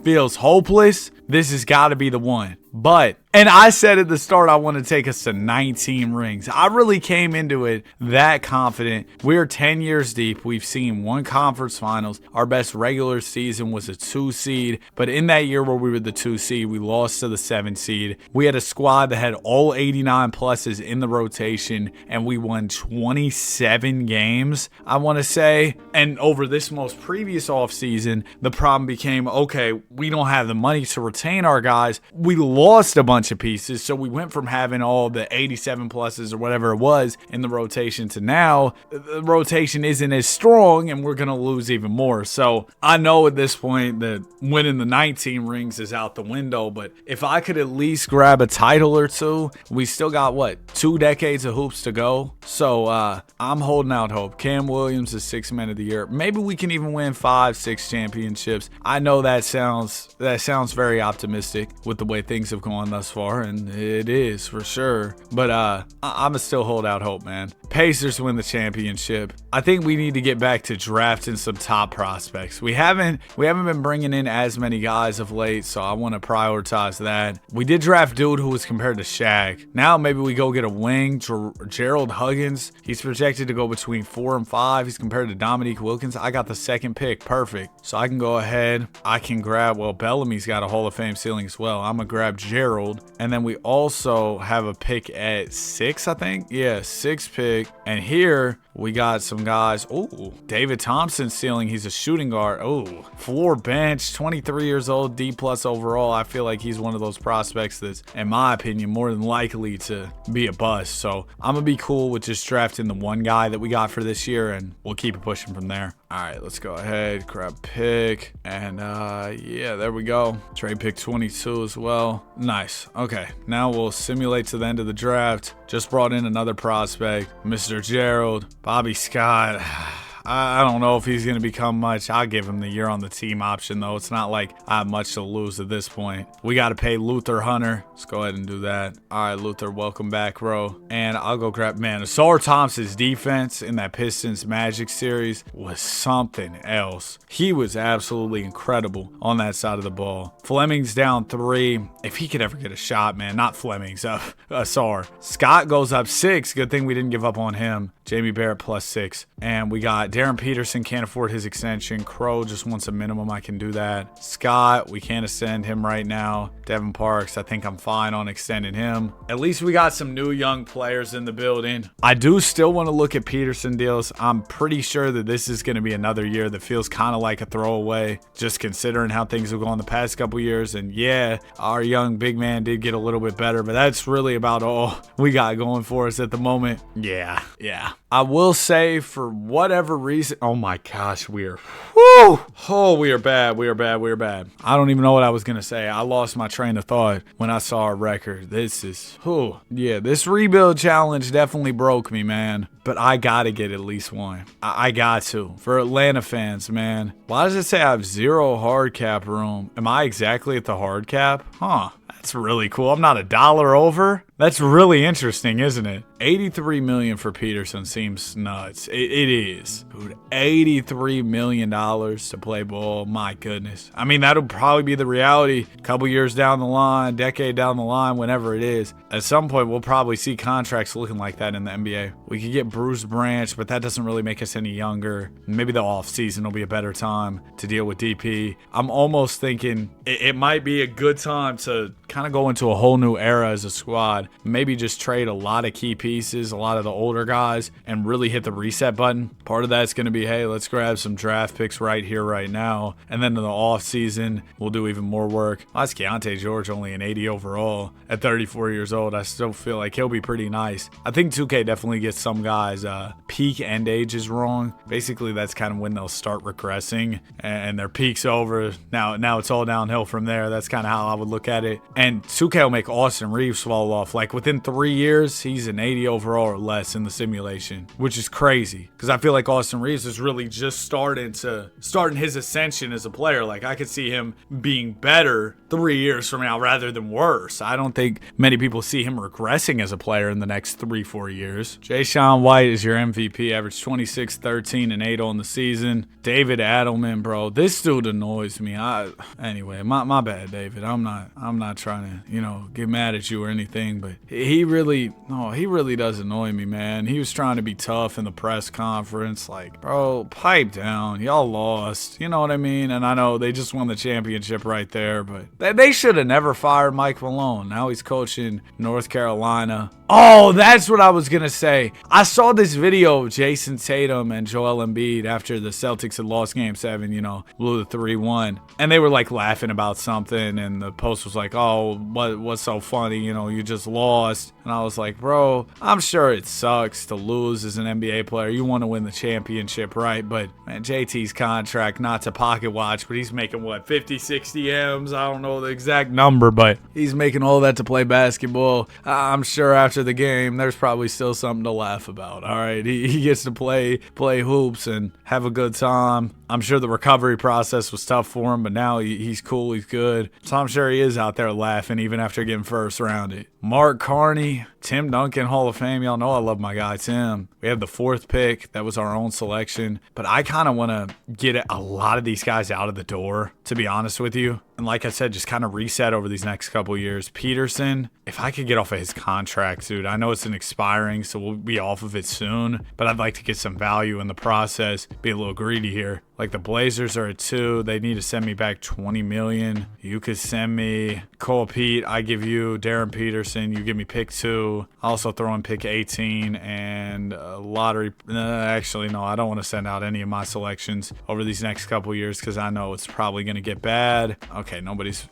feels hopeless. This has got to be the one. But And I said at the start, I want to take us to 19 rings. I really came into it that confident. We're 10 years deep. We've seen one conference finals. Our best regular season was a 2 seed. But in that year where we were the 2 seed, we lost to the 7 seed. We had a squad that had all 89 pluses in the rotation, and we won 27 games, I want to say. And over this most previous offseason, the problem became, okay, we don't have the money to retain our guys. We lost a bunch of pieces, so we went from having all the 87 pluses or whatever it was in the rotation to now the rotation isn't as strong, and we're going to lose even more. So I know at this point that winning the 19 rings is out the window, but if I could at least grab a title or two, we still got, 2 decades of hoops to go. So I'm holding out hope. Cam Williams is 6th man of the year. Maybe we can even win 5-6 championships. I know that sounds very optimistic with the way things have gone thus far, and it is for sure. But I'm going to still hold out hope, man. Pacers win the championship. I think we need to get back to drafting some top prospects. We haven't been bringing in as many guys of late, so I want to prioritize that. We did draft dude who was compared to Shaq. Now maybe we go get a wing, Gerald Huggins. He's projected to go between 4 and 5. He's compared to Dominique Wilkins. I got the 2nd pick. Perfect. So I can go ahead. I can grab, Bellamy's got a Hall of Fame ceiling as well. I'm going to grab Gerald. And then we also have a pick at 6, I think. Yeah, 6th pick. And here we got some guys. Oh, David Thompson ceiling. He's a shooting guard. Oh, floor bench, 23 years old, D+ overall. I feel like he's one of those prospects that's, in my opinion, more than likely to be a bust. So I'm going to be cool with just drafting the one guy that we got for this year, and we'll keep it pushing from there. All right, let's go ahead, grab pick, and yeah, there we go. Trade pick 22 as well. Nice. Okay, now we'll simulate to the end of the draft. Just brought in another prospect, Mr. Gerald. Bobby Scott. I don't know if he's going to become much. I'll give him the year on the team option, though. It's not like I have much to lose at this point. We got to pay Luther Hunter. Let's go ahead and do that. All right, Luther, welcome back, bro. And I'll go grab, man, Ausar Thompson's defense in that Pistons Magic series was something else. He was absolutely incredible on that side of the ball. Fleming's down 3. If he could ever get a shot, man, not Fleming's, Ausar. Scott goes up 6. Good thing we didn't give up on him. Jamie Barrett +6. And we got Darren Peterson, can't afford his extension. Crow just wants a minimum. I can do that. Scott, we can't extend him right now. Devin Parks, I think I'm fine on extending him. At least we got some new young players in the building. I do still want to look at Peterson deals. I'm pretty sure that this is going to be another year that feels kind of like a throwaway, just considering how things have gone the past couple years. And yeah, our young big man did get a little bit better, but that's really about all we got going for us at the moment. Yeah. I will say, for whatever reason, oh my gosh, we are bad. I don't even know what I was going to say. I lost my train of thought when I saw our record. This rebuild challenge definitely broke me, man. But I got to get at least one. I got to. For Atlanta fans, man. Why does it say I have 0 hard cap room? Am I exactly at the hard cap? Huh. That's really cool. I'm not $1 over. That's really interesting, isn't it? $83 million for Peterson seems nuts. It is. Dude, $83 million to play ball. My goodness. I mean, that'll probably be the reality a couple years down the line, decade down the line, whenever it is. At some point, we'll probably see contracts looking like that in the NBA. We could get Bruce Branch, but that doesn't really make us any younger. Maybe the offseason will be a better time to deal with DP. I'm almost thinking it might be a good time to kind of go into a whole new era as a squad. Maybe just trade a lot of key pieces, a lot of the older guys, and really hit the reset button. Part of that's going to be, hey, let's grab some draft picks right here, right now. And then in the offseason, we'll do even more work. That's Keontae George, only an 80 overall at 34 years old. I still feel like he'll be pretty nice. I think 2K definitely gets some guys' peak end ages wrong. Basically, that's kind of when they'll start regressing and their peak's over. Now it's all downhill from there. That's kind of how I would look at it. And 2K will make Austin Reeves fall off Like within 3 years, he's an 80 overall or less in the simulation, which is crazy because I feel like Austin Reeves is really just starting his ascension as a player. Like I could see him being better 3 years from now rather than worse. I don't think many people see him regressing as a player in the next 3-4 years. Jayshawn White is your MVP, averaged 26, 13, and 8 on the season. David Adelman, bro, this dude annoys me. Anyway, my bad, David. I'm not trying to, get mad at you or anything, but he really does annoy me, man. He was trying to be tough in the press conference. Like, bro, pipe down. Y'all lost. You know what I mean? And I know they just won the championship right there, but they should have never fired Mike Malone. Now he's coaching North Carolina. Oh, that's what I was going to say. I saw this video of Jason Tatum and Joel Embiid after the Celtics had lost Game 7, blew the 3-1. And they were like laughing about something. And the post was like, oh, what's so funny? You just lost. And I was like, bro, I'm sure it sucks to lose as an NBA player. You want to win the championship, right? But, man, JT's contract, not to pocket watch, but he's making, 50, 60 M's? I don't know the exact number, but he's making all that to play basketball. I'm sure after the game, there's probably still something to laugh about. All right, he gets to play hoops and have a good time. I'm sure the recovery process was tough for him, but now he's cool, he's good. So I'm sure he is out there laughing even after getting first rounded. Mark Carney, Tim Duncan, Hall of Fame. Y'all know I love my guy Tim. We have the 4th pick. That was our own selection. But I kind of want to get a lot of these guys out of the door, to be honest with you. And like I said, just kind of reset over these next couple years. Peterson, if I could get off of his contract, dude, I know it's an expiring, so we'll be off of it soon. But I'd like to get some value in the process, be a little greedy here. Like the Blazers are at 2. They need to send me back $20 million. You could send me Cole Pete. I give you Darren Peterson. You give me pick 2. I also throw in pick 18 and lottery. Actually, no, I don't want to send out any of my selections over these next couple years because I know it's probably going to get bad. Okay,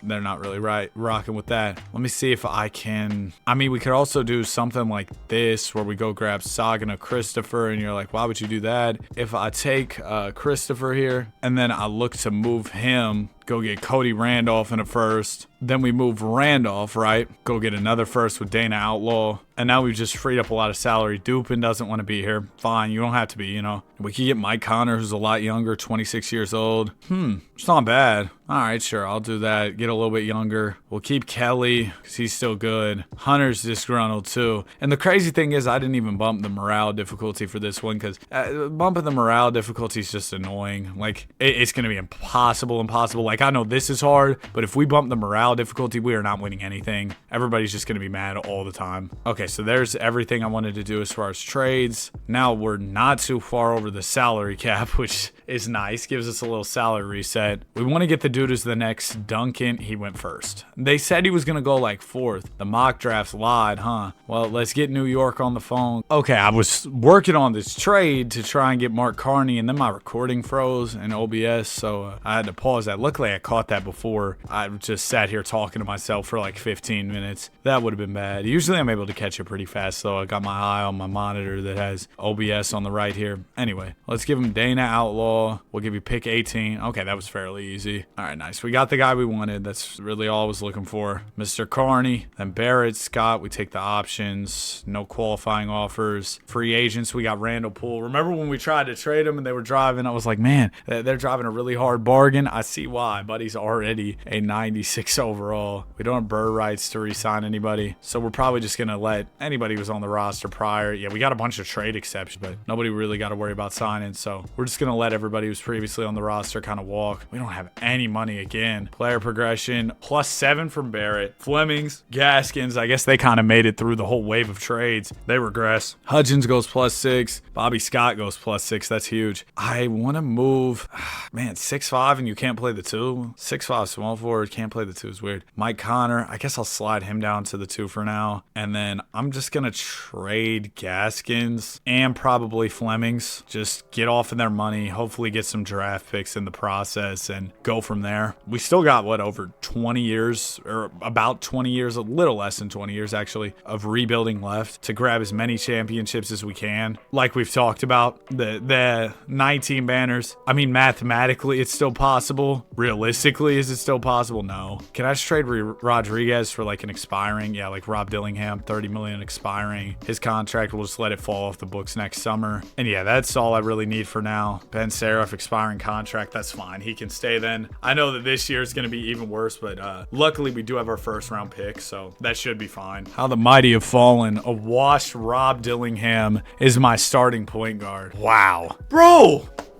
they're not really rocking with that. Let me see if I can. I mean, we could also do something like this where we go grab Sagana Christopher, and you're like, why would you do that? If I take Christopher here and then I look to move him, go get Cody Randolph in a first. Then we move Randolph, right? Go get another first with Dana Outlaw. And now we've just freed up a lot of salary. Dupin doesn't want to be here. Fine, you don't have to be, We could get Mike Connor, who's a lot younger, 26 years old. It's not bad. All right, sure, I'll do that. Get a little bit younger. We'll keep Kelly because he's still good. Hunter's disgruntled too. And the crazy thing is I didn't even bump the morale difficulty for this one because bumping the morale difficulty is just annoying. Like, it's going to be impossible. Like, I know this is hard, but if we bump the morale difficulty, we are not winning anything. Everybody's just going to be mad all the time. Okay, so there's everything I wanted to do as far as trades. Now we're not too far over the salary cap, which is nice. Gives us a little salary reset. We want to get the dude who's the next Duncan. He went first. They said he was going to go like 4th. The mock drafts lied, huh? Well, let's get New York on the phone. Okay, I was working on this trade to try and get Mark Carney, and then my recording froze in OBS, so I had to pause that. Luckily, I caught that before. I just sat here talking to myself for like 15 minutes. That would have been bad. Usually, I'm able to catch it pretty fast, though. I got my eye on my monitor that has OBS on the right here. Anyway, let's give him Dana Outlaw. We'll give you pick 18. Okay, that was fairly easy. All right, nice. We got the guy we wanted. That's really all I was looking for. Mr. Carney, then Barrett, Scott. We take the options. No qualifying offers. Free agents, we got Randall Poole. Remember when we tried to trade him and they were driving? I was like, man, they're driving a really hard bargain. I see why, but he's already a 96 overall. We don't have bird rights to re-sign anybody, so we're probably just going to let anybody who was on the roster prior. Yeah, we got a bunch of trade exceptions, but nobody really got to worry about signing, so we're just going to let everybody who's previously on the roster kind of walk. We don't have any money again. Player progression, +7 from Barrett. Flemings, Gaskins, I guess they kind of made it through the whole wave of trades. They regress. Hudgens goes +6. Bobby Scott goes +6. That's huge. I want to move, man, 6'5", and you can't play the 2. 6'5", small forward, can't play the 2 is weird. Mike Connor, I guess I'll slide him down to the 2 for now. And then I'm just going to trade Gaskins and probably Flemings. Just get off of their money. Hopefully hopefully get some draft picks in the process and go from there. We still got, what, over 20 years, or about 20 years, a little less than 20 years actually, of rebuilding left to grab as many championships as we can. Like we've talked about, the 19 banners. I mean, mathematically, it's still possible. Realistically, is it still possible? No. Can I just trade Rodriguez for like an expiring? Yeah, like Rob Dillingham, 30 million expiring. His contract, we'll just let it fall off the books next summer. And yeah, that's all I really need for now. Ben Seraph expiring contract, that's fine. He can stay then. I know that this year is going to be even worse, but luckily we do have our first round pick, so that should be fine. How the mighty have fallen. A washed Rob Dillingham is my starting point guard. Wow. Bro, we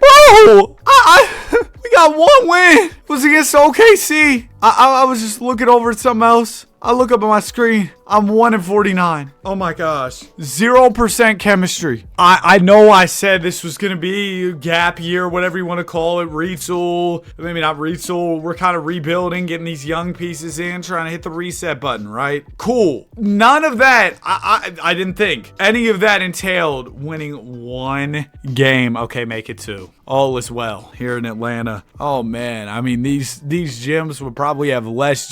got one win. It was against OKC. I was just looking over at something else. I look up at my screen. I'm 1-49. Oh my gosh. 0% chemistry. I know I said this was going to be a gap year, whatever you want to call it. Retool. Maybe not retool. We're kind of rebuilding, getting these young pieces in, trying to hit the reset button, right? Cool. None of that. I didn't think any of that entailed winning one game. Okay, make it two. All is well here in Atlanta. Oh man. I mean, these gyms would probably have less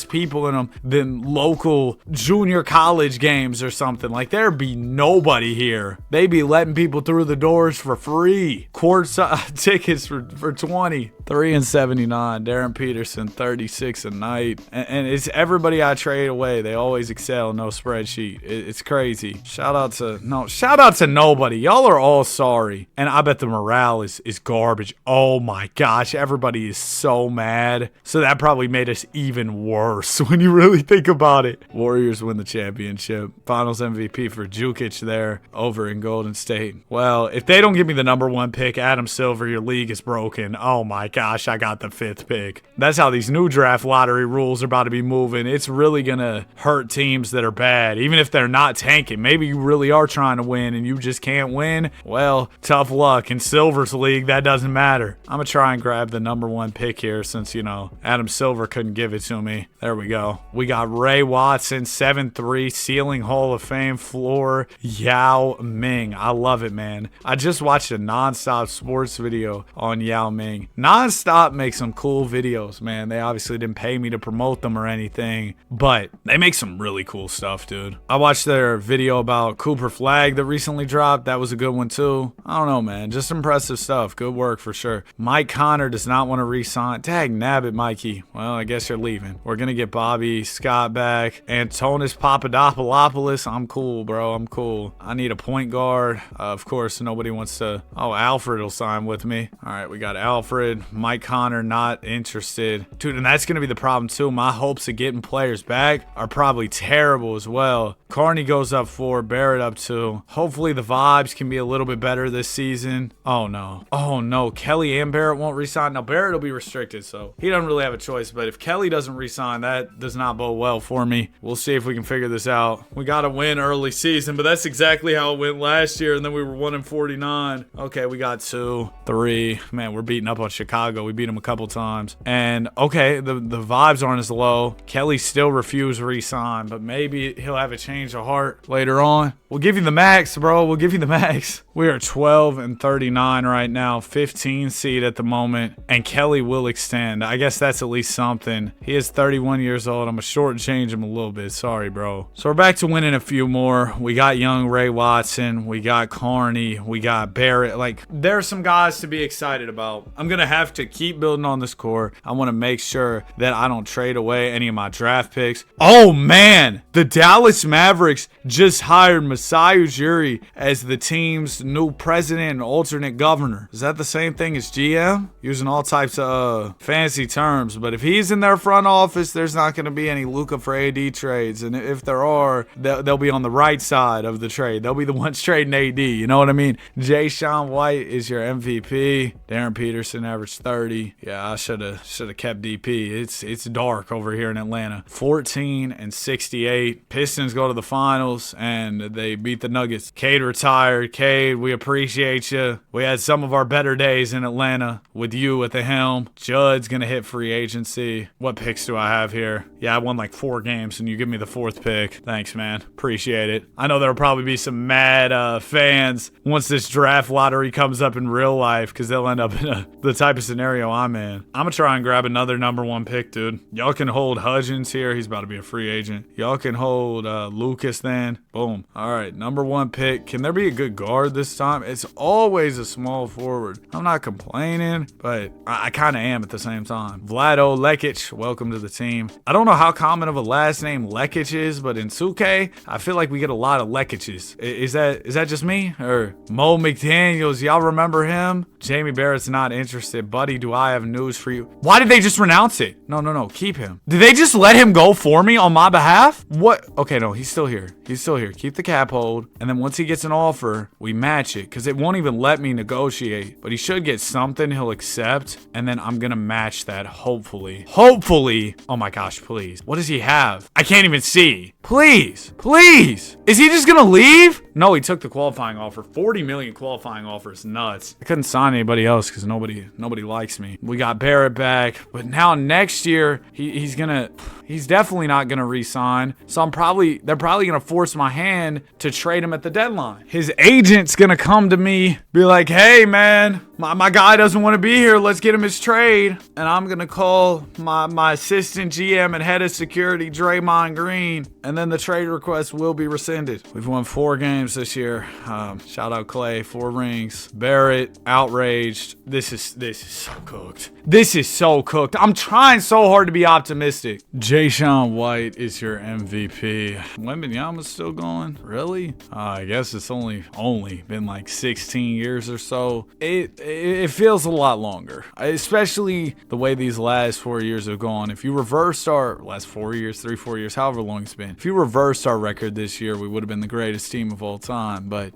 people in them than local junior college games or something. Like, there'd be nobody here. They'd be letting people through the doors for free. Tickets for 20. 3-79. Darren Peterson, 36 a night. And it's everybody I trade away. They always excel. No spreadsheet. It's crazy. Shout out to nobody. Y'all are all sorry. And I bet the morale is garbage. Oh my gosh. Everybody is so mad. So that probably made us even worse when you really think about it. Warriors win the championship. Finals MVP for Jukic there over in Golden State. Well, if they don't give me the #1 pick, Adam Silver, your league is broken. Oh my gosh, I got the 5th pick. That's how these new draft lottery rules are about to be moving. It's really gonna hurt teams that are bad, even if they're not tanking. Maybe you really are trying to win and you just can't win. Well, tough luck. In Silver's league, that doesn't matter. I'm gonna try and grab the #1 pick here since, Adam Silver couldn't give it to me. There we go. We got Ray Watson, 7'3", ceiling Hall of Fame floor, Yao Ming. I love it, man. I just watched a Nonstop sports video on Yao Ming. Nonstop makes some cool videos, man. They obviously didn't pay me to promote them or anything, but they make some really cool stuff, dude. I watched their video about Cooper Flag that recently dropped. That was a good one, too. I don't know, man. Just impressive stuff. Good work for sure. Mike Connor does not want to re-sign. Dag nabbit, Mikey. Well, I guess you're leaving. We're going to get Bobby Scott back. Antonis Papadopoulos. I'm cool, bro. I'm cool. I need a point guard. Of course, nobody wants to. Oh, Alfred will sign with me. All right, we got Alfred. Mike Connor not interested. Dude, and that's going to be the problem, too. My hopes of getting players back are probably terrible as well. Carney goes up 4. Barrett up 2. Hopefully, the vibes can be a little bit better this season. Oh, no. Oh, no. Kelly and Barrett won't re-sign. Now, Barrett will be restricted, so he doesn't really have a choice. But if Kelly doesn't re-sign, that does not bode well for me. We'll see if we can figure this out. We got to win early season, but that's exactly how it went last year, and then we were 1-49. Okay, we got 2, 3. Man, we're beating up on Chicago. We beat them a couple times. And, okay, the vibes aren't as low. Kelly still refused to re-sign, but maybe he'll have a change of heart later on. We'll give you the max, bro. We'll give you the max. We are 12-39 right now, 15 seed at the moment, and Kelly will extend. I guess that's at least something. He is 31 years old. I'm going to shortchange him a little bit. Sorry, bro. So we're back to winning a few more. We got young Ray Watson. We got Carney. We got Barrett. Like, there are some guys to be excited about. I'm going to have to keep building on this core. I want to make sure that I don't trade away any of my draft picks. Oh, man. The Dallas Mavericks just hired Masai Ujiri as the team's new president and alternate governor. Is that the same thing as GM? Using all types of fancy terms. But if he's in their front office, there's not going to be any Luka for AD trades. And if there are, they'll be on the right side of the trade. They'll be the ones trading AD. You know what I mean? Jay Sean White is your MVP. Darren Peterson averaged 30. Yeah, I should have kept DP. It's dark over here in Atlanta. 14-68. Pistons go to the finals and they beat the Nuggets. Cade retired. Cade Wade, we appreciate you. We had some of our better days in Atlanta with you at the helm. Judd's going to hit free agency. What picks do I have here? Yeah, I won like 4 games, and you give me the 4th pick. Thanks, man. Appreciate it. I know there'll probably be some mad fans once this draft lottery comes up in real life, because they'll end up in the type of scenario I'm in. I'm going to try and grab another number 1 pick, dude. Y'all can hold Hudgens here. He's about to be a free agent. Y'all can hold Lucas then. Boom. All right, number 1 pick. Can there be a good guard this time? It's always a small forward. I'm not complaining, but I kind of am at the same time. Vlado Lekic, welcome to the team. I don't know how common of a last name Lekic is, but in 2K, I feel like we get a lot of Lekic's. Is that just me? Or Mo McDaniels, y'all remember him? Jamie Barrett's not interested. Buddy, do I have news for you? Why did they just renounce it? No, keep him. Did they just let him go for me on my behalf? What? Okay, no, he's still here. He's still here. Keep the cap hold. And then once he gets an offer, we match it, because it won't even let me negotiate. But he should get something he'll accept, and then I'm going to match that, hopefully. Hopefully. Oh my gosh, please. What does he have? I can't even see. Please. Is he just going to leave? No, he took the qualifying offer. 40 million qualifying offer is nuts. I couldn't sign anybody else because nobody likes me. We got Barrett back, but now next year he's definitely not gonna re-sign. So they're probably gonna force my hand to trade him at the deadline. His agent's gonna come to me, be like, "Hey man, my guy doesn't want to be here. Let's get him his trade." And I'm gonna call my assistant GM and head of security, Draymond Green, and then the trade request will be rescinded. We've won 4 games this year. Shout out Clay, 4 rings. Barrett, outraged. This is so cooked. This is so cooked. I'm trying so hard to be optimistic. Jayshawn White is your MVP. Wembanyama's still going? Really? I guess it's only been like 16 years or so. It feels a lot longer, especially the way these last 4 years have gone. If you reversed our last 4 years, 3-4 years, however long it's been, if you reversed our record this year, we would have been the greatest team of all time. But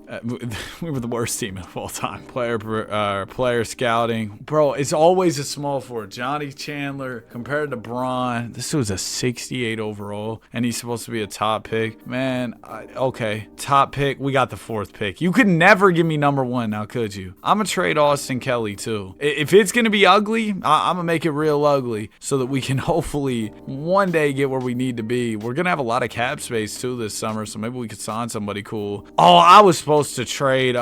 we were the worst team of all time. Player scouting, bro. It's always a small forward. Johnny Chandler compared to Bron. This was a 68 overall, and he's supposed to be a top pick. Man, okay, top pick. We got the 4th pick. You could never give me number 1 now, could you? I'm gonna trade Austin Kelly too. If it's gonna be ugly, I'm gonna make it real ugly so that we can hopefully one day get where we need to be. We're gonna have a lot of cap space too this summer, so maybe we could sign somebody cool. Oh, I was supposed to trade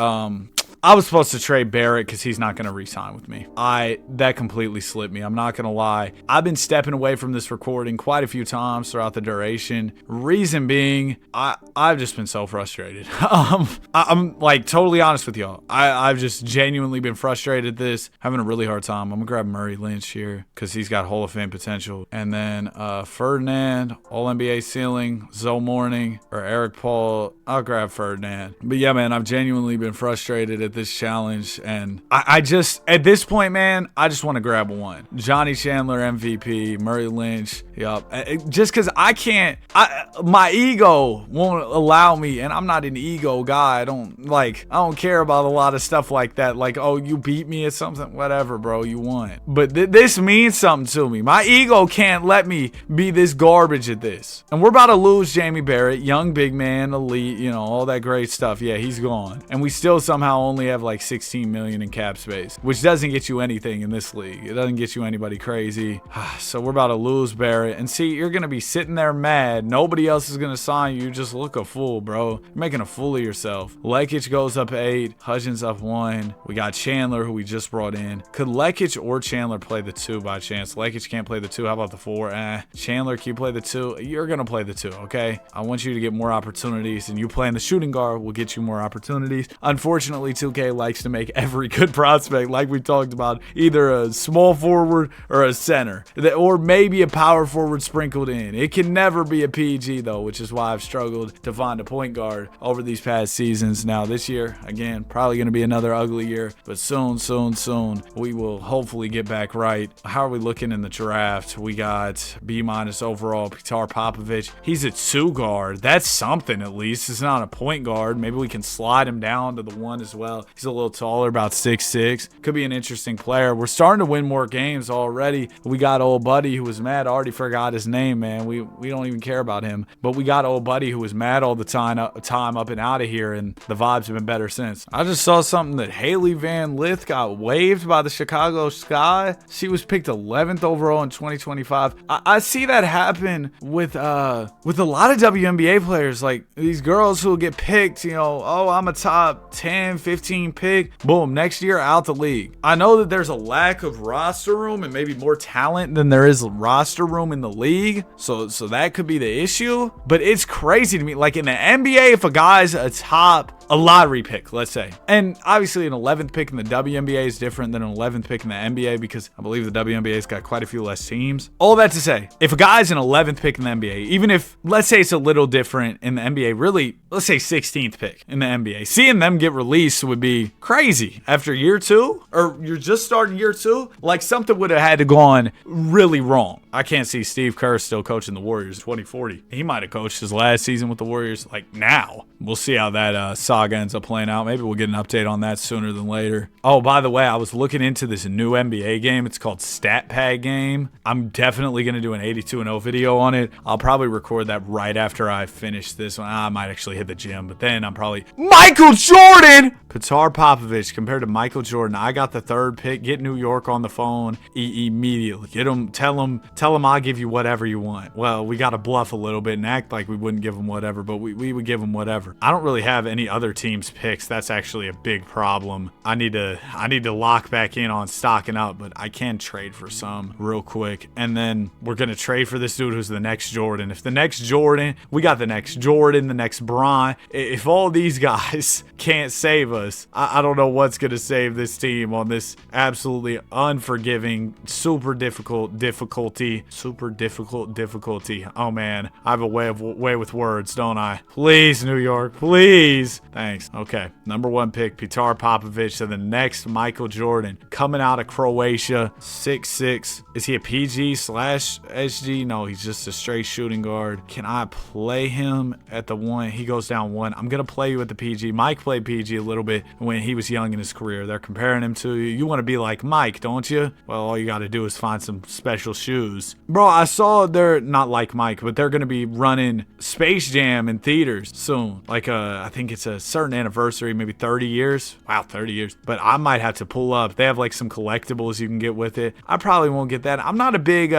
Barrett because he's not going to re-sign with me. That completely slipped me. I'm not going to lie. I've been stepping away from this recording quite a few times throughout the duration. Reason being, I've just been so frustrated. I'm like totally honest with y'all. I've just genuinely been frustrated at this. Having a really hard time. I'm going to grab Murray Lynch here because he's got Hall of Fame potential. And then Ferdinand, All-NBA ceiling, Zoe Morning, or Eric Paul. I'll grab Ferdinand. But yeah, man, I've genuinely been frustrated at this challenge, and I just at this point, man, I just want to grab 1. Johnny Chandler MVP, Murray Lynch. Yup. Just because my ego won't allow me, and I'm not an ego guy. I don't care about a lot of stuff like that. Like, oh, you beat me at something, whatever, bro, you won. But this means something to me. My ego can't let me be this garbage at this. And we're about to lose Jamie Barrett, young big man, elite, all that great stuff. Yeah, he's gone. And we still somehow only have like 16 million in cap space, which doesn't get you anything in this league. It doesn't get you anybody crazy. So we're about to lose Barrett. And see, you're going to be sitting there mad. Nobody else is going to sign you. Just look a fool, bro. You're making a fool of yourself. Lekic goes up 8. Hudgens up 1. We got Chandler, who we just brought in. Could Lekic or Chandler play the 2 by chance? Lekic can't play the 2. How about the 4? Chandler, can you play the 2? You're going to play the 2, okay? I want you to get more opportunities, and you playing the shooting guard will get you more opportunities. Unfortunately, 2K likes to make every good prospect, like we talked about, either a small forward or a center, or maybe a power forward sprinkled in. It can never be a PG though, which is why I've struggled to find a point guard over these past seasons. Now this year, again, probably going to be another ugly year, but soon we will hopefully get back right. How are we looking in the draft? We got B- overall. Petar Popovich, he's a 2 guard. That's something, at least. It's not a point guard. Maybe we can slide him down to the 1 as well. He's a little taller, about 6'6". Could be an interesting player. We're starting to win more games already. We got old buddy who was mad. I already forgot his name, man. We don't even care about him. But we got old buddy who was mad all the time up and out of here, and the vibes have been better since. I just saw something that Haley Van Lith got waived by the Chicago Sky. She was picked 11th overall in 2025. I see that happen with a lot of WNBA players. Like these girls who get picked, oh, I'm a top 10, 15 pick. Boom, next year out the league. I know that there's a lack of roster room and maybe more talent than there is roster room in the league. So that could be the issue. But it's crazy to me. Like in the NBA, if a guy's a lottery pick, let's say, and obviously an 11th pick in the WNBA is different than an 11th pick in the NBA because I believe the WNBA's got quite a few less teams. All that to say, if a guy's an 11th pick in the NBA, even if, let's say it's a little different in the NBA, really, let's say 16th pick in the NBA, seeing them get released would be crazy. After year two, or you're just starting year two, like something would have had to gone really wrong. I can't see Steve Kerr still coaching the Warriors 2040. He might have coached his last season with the Warriors like now. We'll see how that saga ends up playing out. Maybe we'll get an update on that sooner than later. Oh, by the way, I was looking into this new NBA game. It's called Stat Pad Game. I'm definitely going to do an 82-0 video on it. I'll probably record that right after I finish this one. I might actually hit the gym, but then I'm probably... Michael Jordan! Petar Popovich compared to Michael Jordan. I got the third pick. Get New York on the phone immediately. Get them, tell them I'll give you whatever you want. Well, we got to bluff a little bit and act like we wouldn't give them whatever, but we would give them whatever. I don't really have any other teams' picks. That's actually a big problem. I need to lock back in on stocking up, but I can trade for some real quick. And then we're going to trade for this dude who's the next Jordan. If the next Jordan, we got the next Jordan, the next Bron. If all these guys can't save us, I don't know what's going to save this team on this absolutely unforgiving, super difficult difficulty. Oh man, I have a way with words, don't I? Please, New York, please. Thanks. Okay, number one pick, Petar Popovich. So the next Michael Jordan coming out of Croatia, 6'6". Is he a PG/SG? No, he's just a straight shooting guard. Can I play him at the one? He goes down one. I'm going to play you at the PG. Mike played PG a little bit when he was young in his career. They're comparing him to you. You want to be like Mike, don't you? Well, all you got to do is find some special shoes. Bro, I saw they're not like Mike, but they're going to be running Space Jam in theaters soon. Like, I think it's a certain anniversary, maybe 30 years. Wow, 30 years. But I might have to pull up. They have like some collectibles you can get with it. I probably won't get that. I'm not a big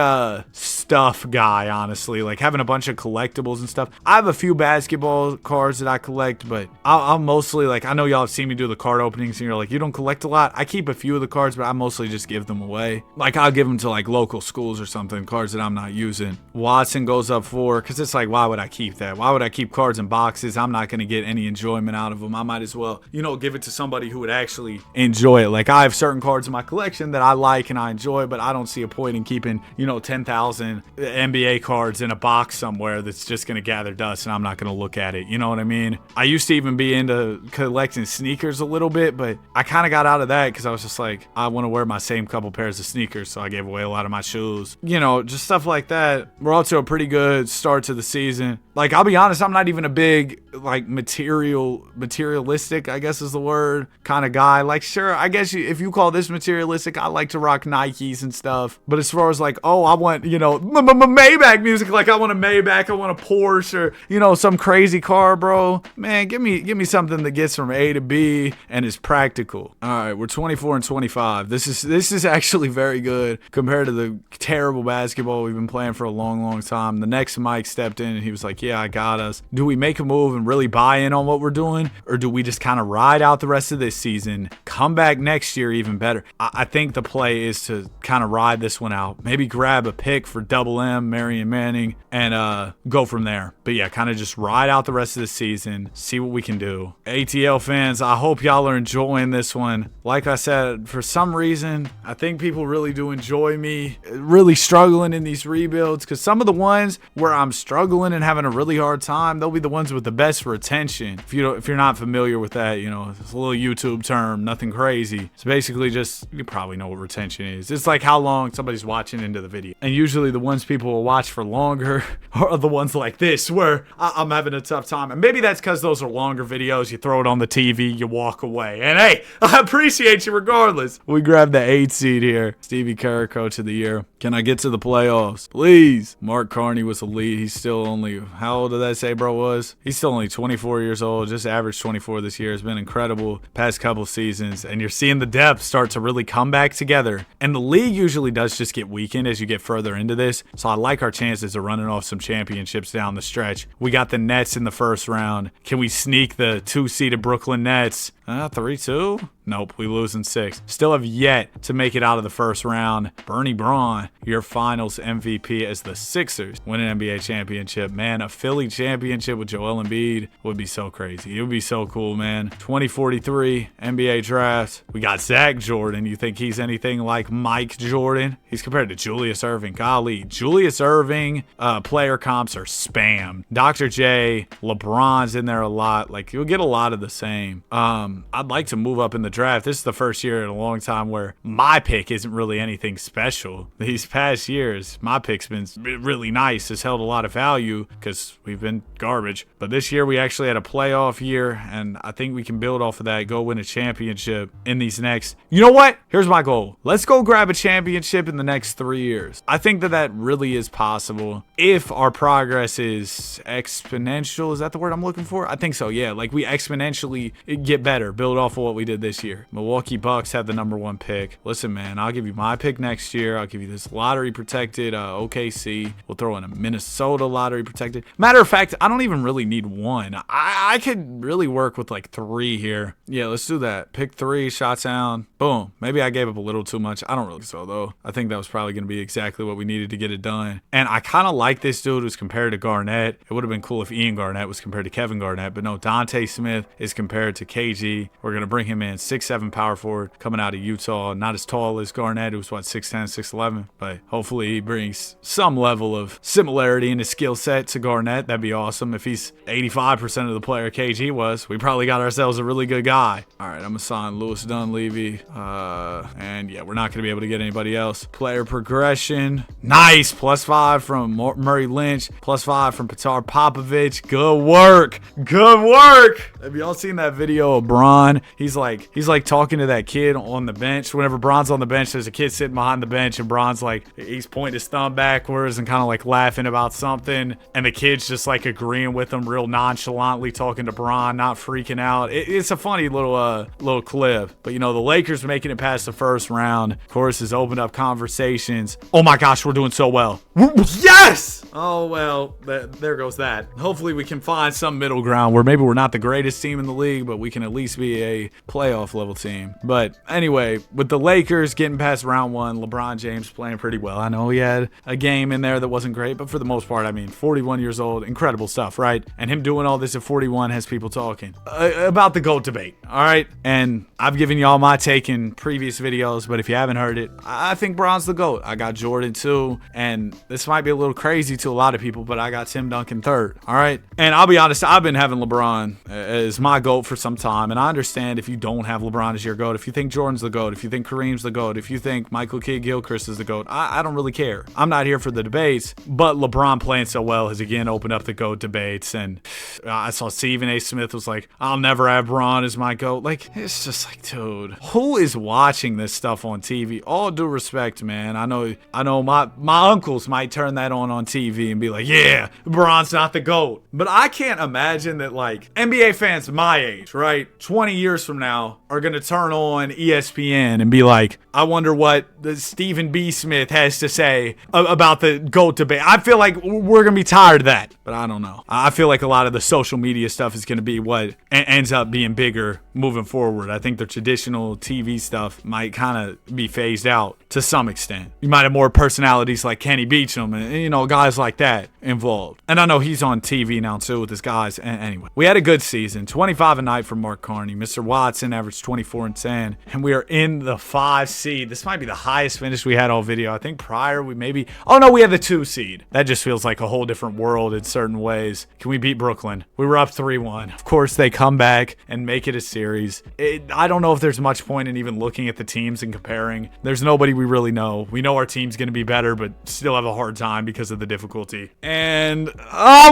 stuff guy, honestly. Like having a bunch of collectibles and stuff. I have a few basketball cards that I collect, but I'll mostly, like, I know y'all have seen me do the card openings and you're like, you don't collect a lot. I keep a few of the cards, but I mostly just give them away. Like I'll give them to like local schools or something, cards that I'm not using. Watson goes up 4 because it's like, why would I keep that? Why would I keep cards in boxes? I'm not going to get any enjoyment out of them. I might as well, give it to somebody who would actually enjoy it. Like I have certain cards in my collection that I like and I enjoy, but I don't see a point in keeping, 10,000 NBA cards in a box somewhere that's just going to gather dust and I'm not going to look at it. You know what I mean? I used to even be into collecting sneakers a little bit, but I kind of got out of that because I was just like, I want to wear my same couple pairs of sneakers, so I gave away a lot of my shoes. Just stuff like that. We're off to a pretty good start to the season. Like, I'll be honest, I'm not even a big, like, materialistic, I guess is the word, kind of guy. Like, sure, I guess if you call this materialistic, I like to rock Nikes and stuff. But as far as like, oh, I want, Maybach music, like I want a Maybach, I want a Porsche, or, some crazy car, bro. Man, give me something that gets from A to B and is practical. All right, we're 24 and 25. This is actually very good compared to the terrible basketball we've been playing for a long, long time. The next Mike stepped in and he was like, yeah, I got us. Do we make a move and really buy in on what we're doing? Or do we just kind of ride out the rest of this season, come back next year even better? I think the play is to kind of ride this one out. Maybe grab a pick for Double M, Marion Manning, and go from there. But yeah, kind of just ride out the rest of the season, see what we can do. ATL fans, I hope y'all are enjoying this one. Like I said, for some reason, I think people really do enjoy me really struggling in these rebuilds, because some of the ones where I'm struggling and having a really hard time, they'll be the ones with the best retention. If you're not familiar with that, it's a little YouTube term, nothing crazy. It's basically just, you probably know what retention is. It's like how long somebody's watching into the video. And usually the ones people will watch for longer are the ones like this where I'm having a tough time. And maybe that's because those are longer videos. You throw it on the TV, you walk away. And hey, I appreciate you regardless. We grabbed the 8 seed here. Stevie Kerr, Coach of the Year. Can I get to the playoffs? Please. Mark Carney was the lead. He's still only, how old did that say bro was? He's still only 24 years old. Just averaged 24 this year. It's been incredible past couple seasons. And you're seeing the depth start to really come back together. And the league usually does just get weakened as you get further into this. So I like our chances of running off some championships down the stretch. We got the Nets in the first round. Can we sneak the 2-seeded Brooklyn Nets? 3-2? Nope, we lose in 6. Still have yet to make it out of the first round. Bernie Braun, your finals MVP as the Sixers win an NBA championship. Man, a Philly championship with Joel Embiid would be so crazy. It would be so cool, man. 2043 NBA draft. We got Zach Jordan. You think he's anything like Mike Jordan? He's compared to Julius Erving. Golly, Julius Erving player comps are spam. Dr. J, LeBron's in there a lot. Like, you'll get a lot of the same. I'd like to move up in the draft. This is the first year in a long time where my pick isn't really anything special. These past years, my pick's been really nice. It's held a lot of value because we've been garbage. But this year, we actually had a playoff year, and I think we can build off of that, go win a championship in these next... You know what? Here's my goal. Let's go grab a championship in the next 3 years. I think that really is possible if our progress is exponential. Is that the word I'm looking for? I think so, yeah. Like, we exponentially get better, build off of what we did this year. Milwaukee Bucks had the #1 pick. Listen, man, I'll give you my pick next year. I'll give you this lottery protected OKC. We'll throw in a Minnesota lottery protected. Matter of fact, I don't even really need one. I could really work with like 3 here. Yeah, let's do that. Pick 3, shots down. Boom. Maybe I gave up a little too much. I don't really think so, though. I think that was probably going to be exactly what we needed to get it done. And I kind of like this dude who's compared to Garnett. It would have been cool if Ian Garnett was compared to Kevin Garnett, but no, Dante Smith is compared to KG. We're going to bring him in, 6'7" power forward, coming out of Utah. Not as tall as Garnett, who's what, 6'10", 6'11", but hopefully he brings some level of similarity in his skill set to Garnett. That'd be awesome. If he's 85% of the player KG was, we probably got ourselves a really good guy. All right, I'm going to sign Lewis Dunleavy. And yeah, we're not going to be able to get anybody else. Player progression. Nice. +5 from Murray Lynch. +5 from Petar Popovich. Good work. Good work. Have y'all seen that video of Bron? He's like talking to that kid on the bench. Whenever Bron's on the bench, there's a kid sitting behind the bench, and Bron's like, he's pointing his thumb backwards and kind of like laughing about something. And the kid's just like agreeing with him real nonchalantly, talking to Bron, not freaking out. It's a funny little clip. But you know, the Lakers making it past the first round, of course, has opened up conversations. Oh my gosh, we're doing so well. Yes! Oh, well, there goes that. Hopefully we can find some middle ground where maybe we're not the greatest team in the league, but we can at least be a playoff level team. But anyway, with the Lakers getting past round 1, LeBron James playing pretty well. I know he had a game in there that wasn't great, but for the most part, I mean, 41 years old, incredible stuff, right? And him doing all this at 41 has people talking about the GOAT debate, all right? And I've given y'all my take in previous videos, but if you haven't heard it, I think Bron's the GOAT. I got Jordan too, and this might be a little crazy to a lot of people, but I got Tim Duncan third, all right? And I'll be honest, I've been having LeBron as my GOAT for some time, and I understand if you don't have LeBron as your GOAT, if you think Jordan's the GOAT, if you think Kareem's the GOAT, if you think Michael Kidd-Gilchrist is the GOAT, I don't really care. I'm not here for the debates, but LeBron playing so well has again opened up the GOAT debates, and I saw Stephen A. Smith was like, I'll never have Bron as my GOAT. Like, it's just like, dude, who is watching this stuff on TV? All due respect, man. I know my uncles might turn that on TV and be like, yeah, Bron's not the GOAT. But I can't imagine that, like, NBA fans my age, right, 20 years from now are going to turn on ESPN and be like, I wonder what the Stephen B. Smith has to say about the GOAT debate. I feel like we're going to be tired of that, but I don't know. I feel like a lot of the social media stuff is going to be what ends up being bigger moving forward. I think the traditional TV stuff might kind of be phased out to some extent. You might have more personalities like Kenny Beecham and, you know, guys like that. involved. And I know he's on TV now too with his guys. Anyway, we had a good season. 25 a night from Mark Carney. Mr. Watson averaged 24 and 10. And we are in the 5 seed. This might be the highest finish we had all video. I think prior we maybe... Oh no, we had the 2 seed. That just feels like a whole different world in certain ways. Can we beat Brooklyn? We were up 3-1. Of course, they come back and make it a series. I don't know if there's much point in even looking at the teams and comparing. There's nobody we really know. We know our team's going to be better, but still have a hard time because of the difficulty. And,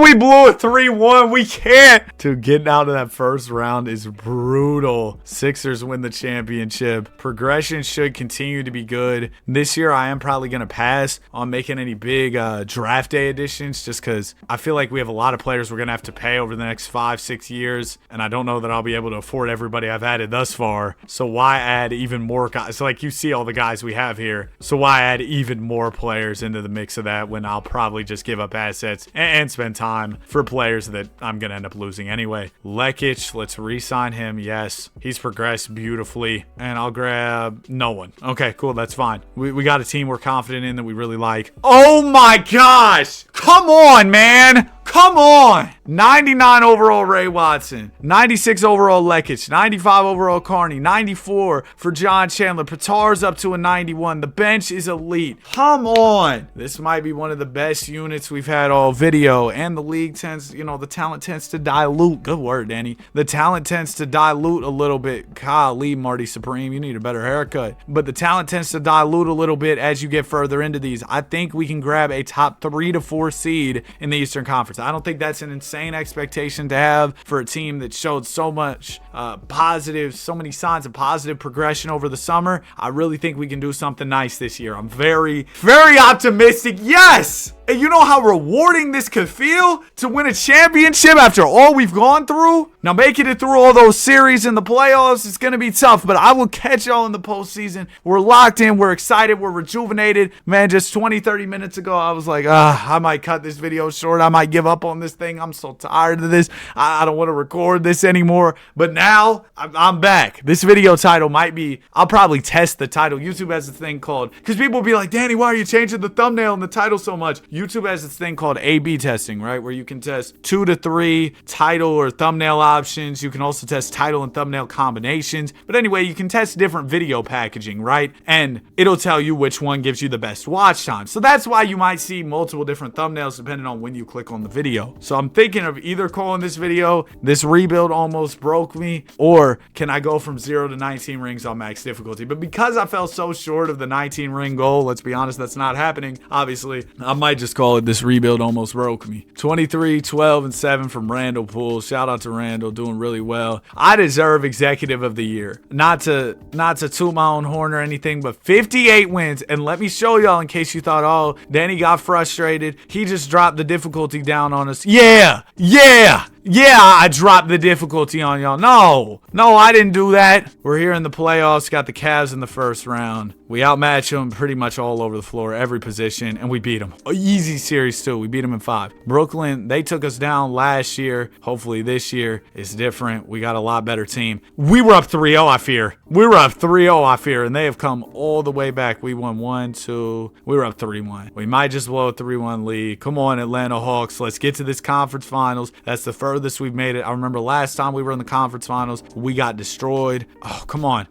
we blew a 3-1. We can't. Dude, getting out of that first round is brutal. Sixers win the championship. Progression should continue to be good. This year, I am probably going to pass on making any big draft day additions just because I feel like we have a lot of players we're going to have to pay over the next 5-6 years, and I don't know that I'll be able to afford everybody I've added thus far. So why add even more guys? So like you see all the guys we have here. So why add even more players into the mix of that when I'll probably just give up assets and spend time for players that I'm going to end up losing anyway. Lekic, let's re-sign him. Yes, he's progressed beautifully. And I'll grab no one. Okay, cool. That's fine. We got a team we're confident in that we really like. Oh my gosh! Come on, man! Come on! 99 overall Ray Watson, 96 overall Lekic, 95 overall Carney, 94 for John Chandler. Patar's up to a 91. The bench is elite. Come on! This might be one of the best units we've had all video, and the league tends, the talent tends to dilute. Good word, Danny. The talent tends to dilute a little bit. Golly, Marty Supreme, you need a better haircut. But the talent tends to dilute a little bit as you get further into these. I think we can grab a top 3 to 4 seed in the Eastern Conference. I don't think that's an insane expectation to have for a team that showed so much so many signs of positive progression over the summer. I really think we can do something nice this year. I'm very, very optimistic. Yes! And you know how rewarding this could feel to win a championship after all we've gone through? Now, making it through all those series in the playoffs is going to be tough, but I will catch y'all in the postseason. We're locked in. We're excited. We're rejuvenated. Man, just 20, 30 minutes ago, I was like, I might cut this video short. I might give up on this thing. I'm so tired of this. I don't want to record this anymore. But now, I'm back. This video title might be, I'll probably test the title. YouTube has a thing called, because people will be like, Danny, why are you changing the thumbnail and the title so much? YouTube has this thing called A/B testing, right? Where you can test 2 to 3 title or thumbnail options. You can also test title and thumbnail combinations. But anyway, you can test different video packaging, right? And it'll tell you which one gives you the best watch time. So that's why you might see multiple different thumbnails depending on when you click on the video. So I'm thinking of either calling this video, "This rebuild almost broke me," or can I go from 0 to 19 rings on max difficulty? But because I fell so short of the 19 ring goal, let's be honest, that's not happening. Obviously, I might just call it "This rebuild almost broke me." 23, 12, and 7 from Randall Poole. Shout out to Randall, doing really well. I deserve executive of the year. Not to toot my own horn or anything, but 58 wins. And let me show y'all in case you thought, oh, Danny got frustrated. He just dropped the difficulty down on us. Yeah, I dropped the difficulty on y'all. No, I didn't do that. We're here in the playoffs. Got the Cavs in the first round. We outmatch them pretty much all over the floor, every position, and we beat them. Easy series, too. We beat them in 5. Brooklyn, they took us down last year. Hopefully this year is different. We got a lot better team. We were up 3-0, I fear. And they have come all the way back. We won 1-2. We were up 3-1. We might just blow a 3-1 lead. Come on, Atlanta Hawks. Let's get to this conference finals. That's the furthest we've made it. I remember last time we were in the conference finals, we got destroyed. Oh, come on.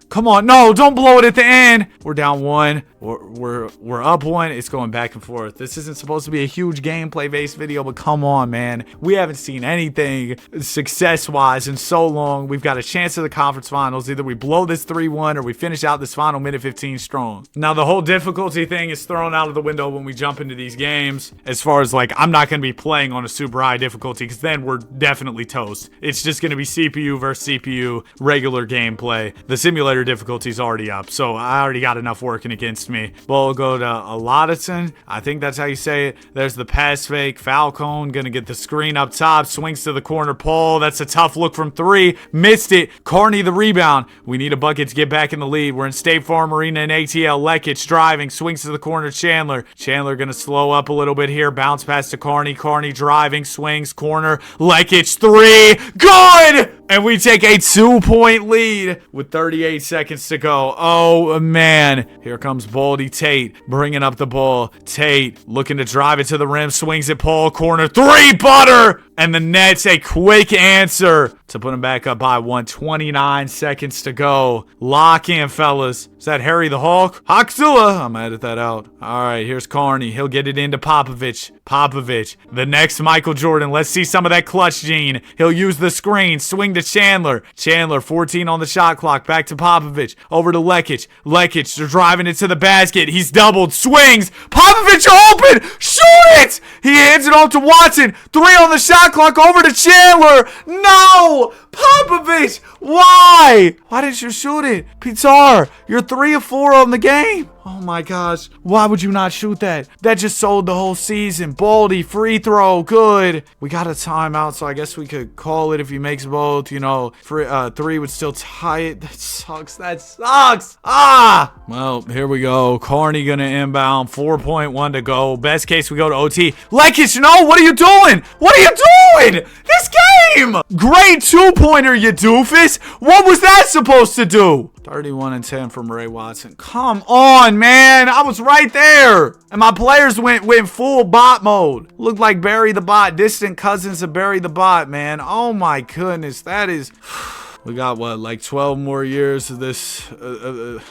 No, don't blow it at the end. We're down 1. We're up 1. It's going back and forth. This isn't supposed to be a huge gameplay-based video, but come on, man. We haven't seen anything success-wise in so long. We've got a chance at the conference finals. Either we blow this 3-1 or we finish out this final minute 15 strong. Now, the whole difficulty thing is thrown out of the window when we jump into these games. As far as, like, I'm not going to be playing on a super high difficulty because then we're definitely toast. It's just going to be CPU versus CPU, regular gameplay. The simulator difficulty is already up, so I already got enough working against me. Ball will go to Alodison. I think that's how you say it. There's the pass fake. Falcone going to get the screen up top. Swings to the corner. Paul, that's a tough look from 3. Missed it. Carney the rebound. We need a bucket to get back in the lead. We're in State Farm Arena in ATL. Lekic driving. Swings to the corner. Chandler going to slow up a little bit here. Bounce pass to Carney. Carney driving. Swings. Corner. Lekic 3. Good! And we take a 2-point lead with 38 seconds to go. Oh, man. Here comes Baldy Tate bringing up the ball. Tate looking to drive it to the rim. Swings it, Paul, corner. 3, butter! And the Nets a quick answer to put him back up by 1. 29 seconds to go. Lock in, fellas. Is that Harry the Hawk? Hawkzilla. I'm gonna edit that out. All right, here's Carney. He'll get it into Popovich. Popovich, the next Michael Jordan. Let's see some of that clutch gene. He'll use the screen. Swing to Chandler. Chandler, 14 on the shot clock. Back to Popovich. Over to Lekic. Lekic, they're driving it to the basket. He's doubled. Swings. Popovich open. Shoot it. He hands it off to Watson. 3 on the shot clock. Over to Chandler. No. Popovich, why? Why didn't you shoot it? Pitar, you're 3 of 4 on the game. Oh my gosh. Why would you not shoot that? That just sold the whole season. Baldy, free throw, good. We got a timeout, so I guess we could call it if he makes both. You know, 3 would still tie it. That sucks. That sucks. Ah! Well, here we go. Carney gonna inbound. 4.1 to go. Best case, we go to OT. Lekic, no, what are you doing? What are you doing? This game! Great 2-pointer, you doofus. What was that supposed to do? 31 and 10 from Ray Watson. Come on, man. I was right there. And my players went full bot mode. Looked like Barry the Bot. Distant cousins of Barry the Bot, man. Oh, my goodness. That is... We got, what, like 12 more years of this?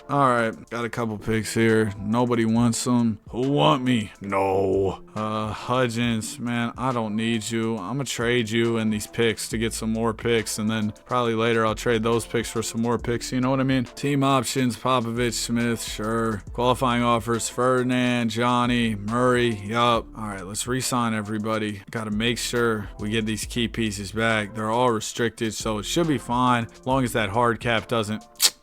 All right, got a couple picks here. Nobody wants them. Who want me? No. Hudgens, man, I don't need you. I'm going to trade you and these picks to get some more picks. And then probably later I'll trade those picks for some more picks. You know what I mean? Team options, Popovich, Smith, sure. Qualifying offers, Ferdinand, Johnny, Murray, yup. All right, let's re-sign everybody. Got to make sure we get these key pieces back. They're all restricted, so it should be fine. As long as that hard cap doesn't.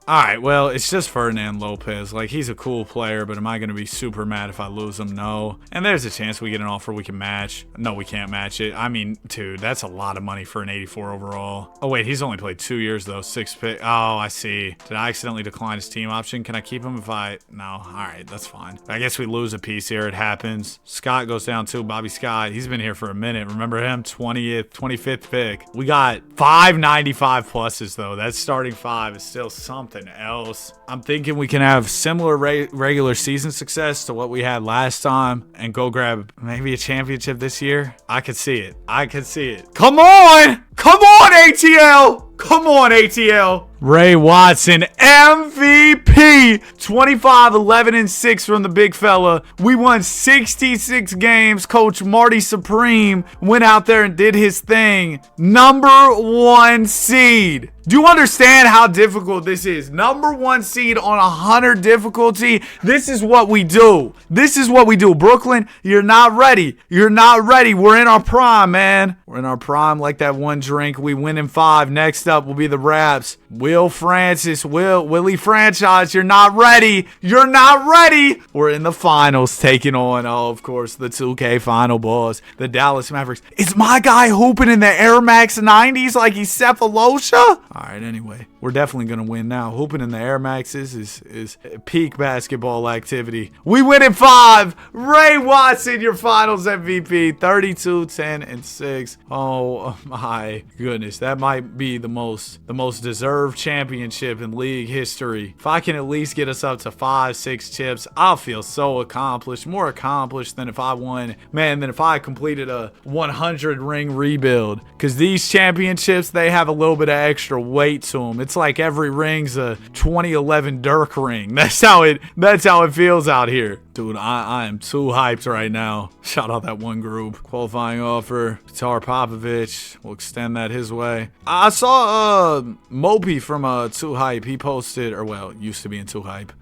All right, well, it's just Ferdinand Lopez. Like, he's a cool player, but am I going to be super mad if I lose him? No. And there's a chance we get an offer we can match. No, we can't match it. I mean, dude, that's a lot of money for an 84 overall. Oh, wait, he's only played 2 years, though. 6 pick. Oh, I see. Did I accidentally decline his team option? Can I keep him if I... No. All right, that's fine. I guess we lose a piece here. It happens. Scott goes down, too. Bobby Scott. He's been here for a minute. Remember him? 25th pick. We got 595 pluses, though. That starting 5 is still something else. I'm thinking we can have similar regular season success to what we had last time and go grab maybe a championship this year. I could see it. I could see it. Come on! Come on, ATL! Come on, ATL! Ray Watson, MVP! 25, 11, and 6 from the big fella. We won 66 games. Coach Marty Supreme went out there and did his thing. #1 seed. Do you understand how difficult this is? #1 seed on 100 difficulty. This is what we do. This is what we do. Brooklyn, you're not ready. You're not ready. We're in our prime, man. We're in our prime like that one drink. We win in 5. Next up will be the Raps. Will Francis, Willie Franchise, you're not ready. You're not ready. We're in the finals taking on, oh, of course, the 2K final boss, the Dallas Mavericks. Is my guy hooping in the Air Max 90s like he's Cephalosha? All right, anyway, we're definitely going to win now. Hooping in the Air Maxes is peak basketball activity. We win in 5. Ray Watson, your finals MVP, 32, 10, and 6. Oh my goodness, that might be the most deserved championship in league history. If I can at least get us up to 5, 6 chips, I'll feel so accomplished, more accomplished than if I won, man, than if I completed a 100 ring rebuild. Because these championships, they have a little bit of extra weight to them. It's like every ring's a 2011 Dirk ring. That's how it feels out here. Dude, I am too hyped right now. Shout out that one group. Qualifying offer, Pitar Popovich. We'll extend that his way. I saw Mopey from Too Hype. He posted, or well, used to be in Too Hype.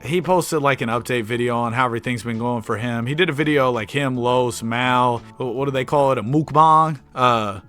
He posted like an update video on how everything's been going for him. He did a video like him, Los, Mal, what do they call it? A mukbang.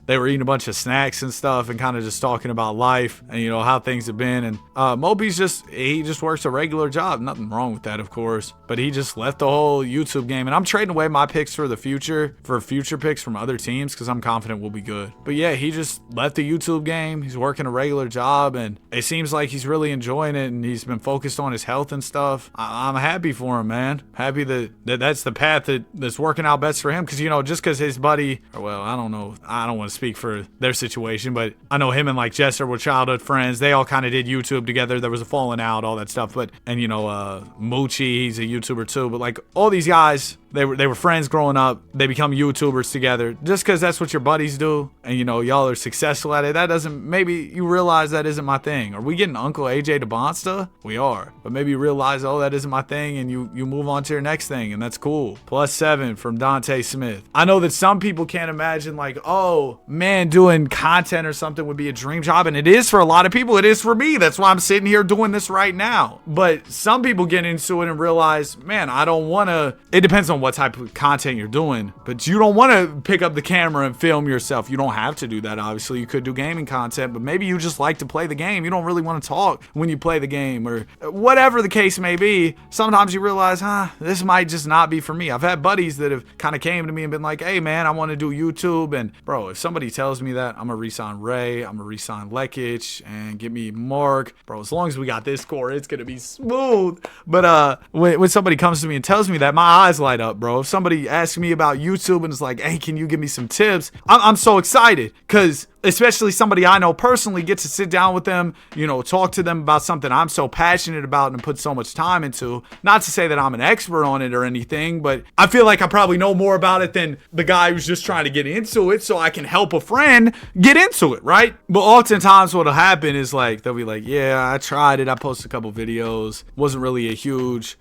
They were eating a bunch of snacks and stuff and kind of just talking about life and, you know, how things have been. And Mopey's he just works a regular job. Nothing wrong with that, of course. But he just left the whole YouTube game. And I'm trading away my picks for the future, for future picks from other teams because I'm confident we'll be good. But yeah, yeah, he just left the YouTube game. He's working a regular job, and it seems like he's really enjoying it, and he's been focused on his health and stuff. I'm happy for him, man. Happy that's the path that's working out best for him. Because, just because his buddy, well, I don't know. I don't want to speak for their situation, but I know him and like Jester were childhood friends. They all kind of did YouTube together. There was a falling out, all that stuff. But, and Moochie, he's a YouTuber too. But like all these guys, they were friends growing up. They become YouTubers together. Just because that's what your buddies do, and y'all are successful at it, that doesn't, maybe you realize that isn't my thing. Are we getting Uncle AJ DeBonsta? We are. But maybe you realize, oh, that isn't my thing, and you move on to your next thing, and that's cool. +7 from Dante Smith. I know that some people can't imagine, like, oh, man, doing content or something would be a dream job, and it is for a lot of people. It is for me. That's why I'm sitting here doing this right now. But some people get into it and realize, man, I don't want to, it depends on what type of content you're doing, but you don't want to pick up the camera and film yourself. You don't have to do that, obviously. You could do gaming content, but maybe you just like to play the game. You don't really want to talk when you play the game, or whatever the case may be. Sometimes you realize, this might just not be for me. I've had buddies that have kind of came to me and been like, hey man, I want to do YouTube. And bro, if somebody tells me that, I'm gonna re-sign Ray, I'm gonna re-sign Lekic, and get me Mark. Bro, as long as we got this core, it's gonna be smooth. But when somebody comes to me and tells me that, my eyes light up, bro. If somebody asks me about YouTube and is like, hey, can you give me some tips? I'm so excited, because especially somebody I know personally, get to sit down with them, talk to them about something I'm so passionate about and put so much time into. Not to say that I'm an expert on it or anything, but I feel like I probably know more about it than the guy who's just trying to get into it, so I can help a friend get into it, right? But oftentimes what'll happen is like, they'll be like, yeah, I tried it. I posted a couple videos. Wasn't really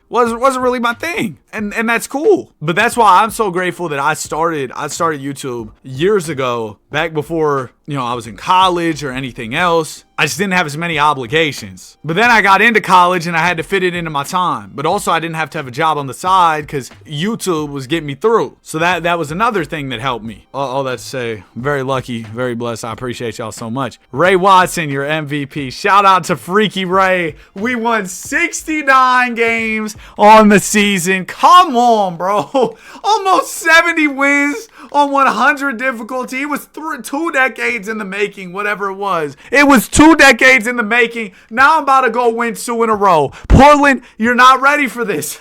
wasn't really my thing. And that's cool. But that's why I'm so grateful that I started YouTube years ago, back before I was in college or anything else. I just didn't have as many obligations. But then I got into college and I had to fit it into my time. But also I didn't have to have a job on the side because YouTube was getting me through. So that was another thing that helped me. All that to say, very lucky, very blessed. I appreciate y'all so much. Ray Watson, your MVP. Shout out to Freaky Ray. We won 69 games on the season. Come on, bro. Almost 70 wins on 100 difficulty. It was 2 decades in the making, whatever it was. It was 2 decades in the making. Now I'm about to go win 2 in a row. Portland, you're not ready for this.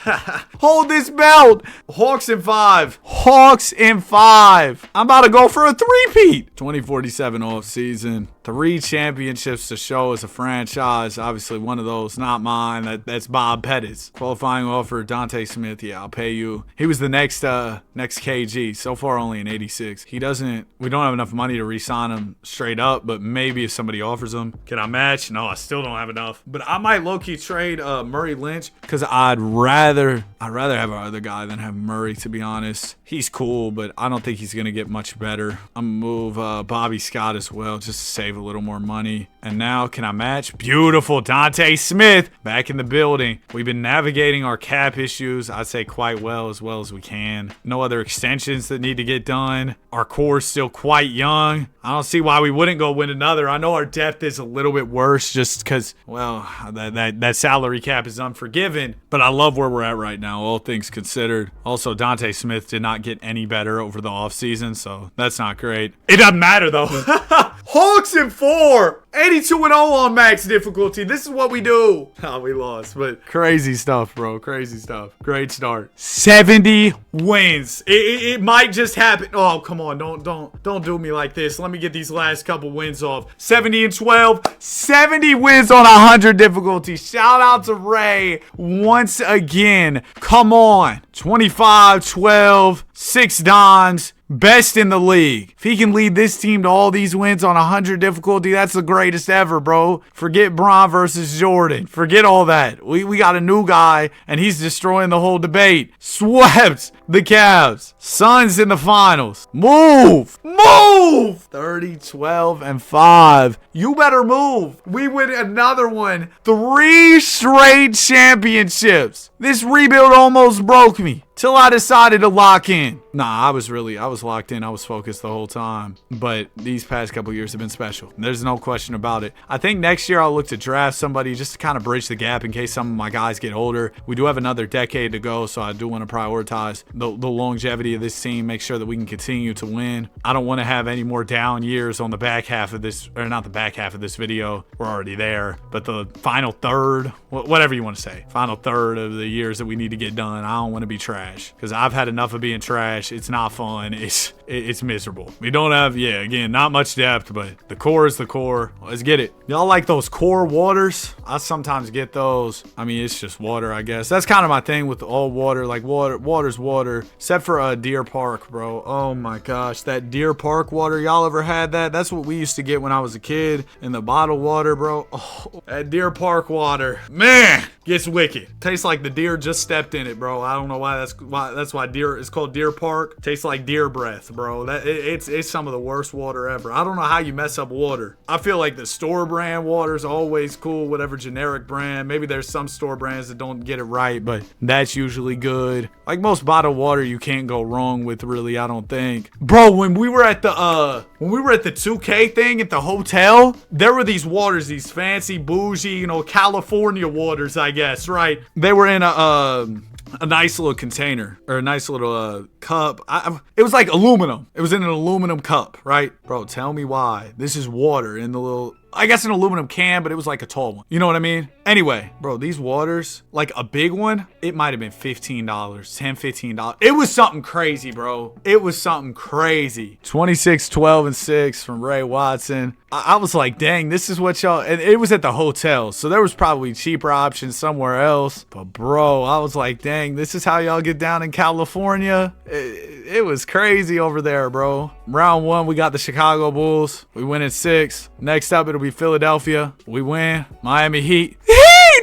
Hold this belt. Hawks in 5. Hawks in 5. I'm about to go for a three-peat. 2047 off season. 3 championships to show as a franchise. Obviously, one of those, not mine. That's Bob Pettis. Qualifying offer, Dante Smith. Yeah, I'll pay you. He was the next KG. So far, only an 86. We don't have enough money to re-sign him straight up, but maybe if somebody offers him, can I match? No, I still don't have enough. But I might low-key trade Murray Lynch, because I'd rather have our other guy than have Murray, to be honest. He's cool, but I don't think he's going to get much better. I'm going to move Bobby Scott as well, just to save a little more money. And now, can I match? Beautiful. Dante Smith back in the building. We've been navigating our cap issues, I'd say, quite well as we can. No other extensions that need to get done. Our core's still quite young. I don't see why we wouldn't go win another. I know our depth is a little bit worse just because, well, that salary cap is unforgiving, but I love where we're at right now, all things considered. Also, Dante Smith did not get any better over the offseason, so that's not great. It doesn't matter, though. Hawks in 4. 82-0 on max difficulty. This is what we do. Oh, we lost, but crazy stuff, bro. Crazy stuff. Great start. 70 wins. It might just happen. Oh, come on. Don't do me like this. Let me get these last couple wins off. 70-12. 70 wins on 100 difficulty. Shout out to Ray once again. Come on. 25-12. 6 dons. Best in the league. If he can lead this team to all these wins on 100 difficulty, that's the greatest ever, bro. Forget Bron versus Jordan. Forget all that. We got a new guy, and he's destroying the whole debate. Swept the Cavs. Suns in the finals. Move. 30-12-5. You better move. We win another one. 3 straight championships. This rebuild almost broke me till I decided to lock in. Nah, I was locked in. I was focused the whole time. But these past couple years have been special. There's no question about it. I think next year I'll look to draft somebody just to kind of bridge the gap in case some of my guys get older. We do have another decade to go, so I do want to prioritize the longevity of this team, make sure that we can continue to win. I don't want to have any more down years on the back half of this, or not the back half of this video. We're already there, but the final third, whatever you want to say, final third of the years that we need to get done. I don't want to be trash because I've had enough of being trash. It's not fun. It's miserable. We don't have, again, not much depth, but the core is the core. Let's get it. Y'all like those core waters? I sometimes get those. I mean, it's just water, I guess. That's kind of my thing with all water. Like water's water, except for Deer Park, bro. Oh my gosh, that Deer Park water. Y'all ever had that? That's what we used to get when I was a kid in the bottled water, bro. Oh, that Deer Park water, man, gets wicked. Tastes like the deer just stepped in it, bro. I don't know why. That's why deer. It's called Deer Park. Tastes like deer breath, bro. It's some of the worst water ever. I don't know how you mess up water. I feel like the store brand water is always cool, whatever generic brand. Maybe there's some store brands that don't get it right, but that's usually good. Like most bottled water, you can't go wrong with, really, I don't think. Bro, when we were at the 2K thing at the hotel, there were these waters, these fancy bougie, California waters, I guess, right? They were in a nice little container, or a nice little cup. It was like aluminum. It was in an aluminum cup, right? Bro, tell me why. This is water in the little, I guess an aluminum can, but it was like a tall one. You know what I mean? Anyway, bro, these waters, like a big one, it might have been $15, $10, $15. It was something crazy, bro. It was something crazy. 26, 12, and 6 from Ray Watson. I was like, dang, this is what y'all, and it was at the hotel, so there was probably cheaper options somewhere else. But bro, I was like, dang, this is how y'all get down in California. It was crazy over there, bro. Round 1, we got the Chicago Bulls. We win in 6. Next up, it'll be Philadelphia. We win. Miami Heat.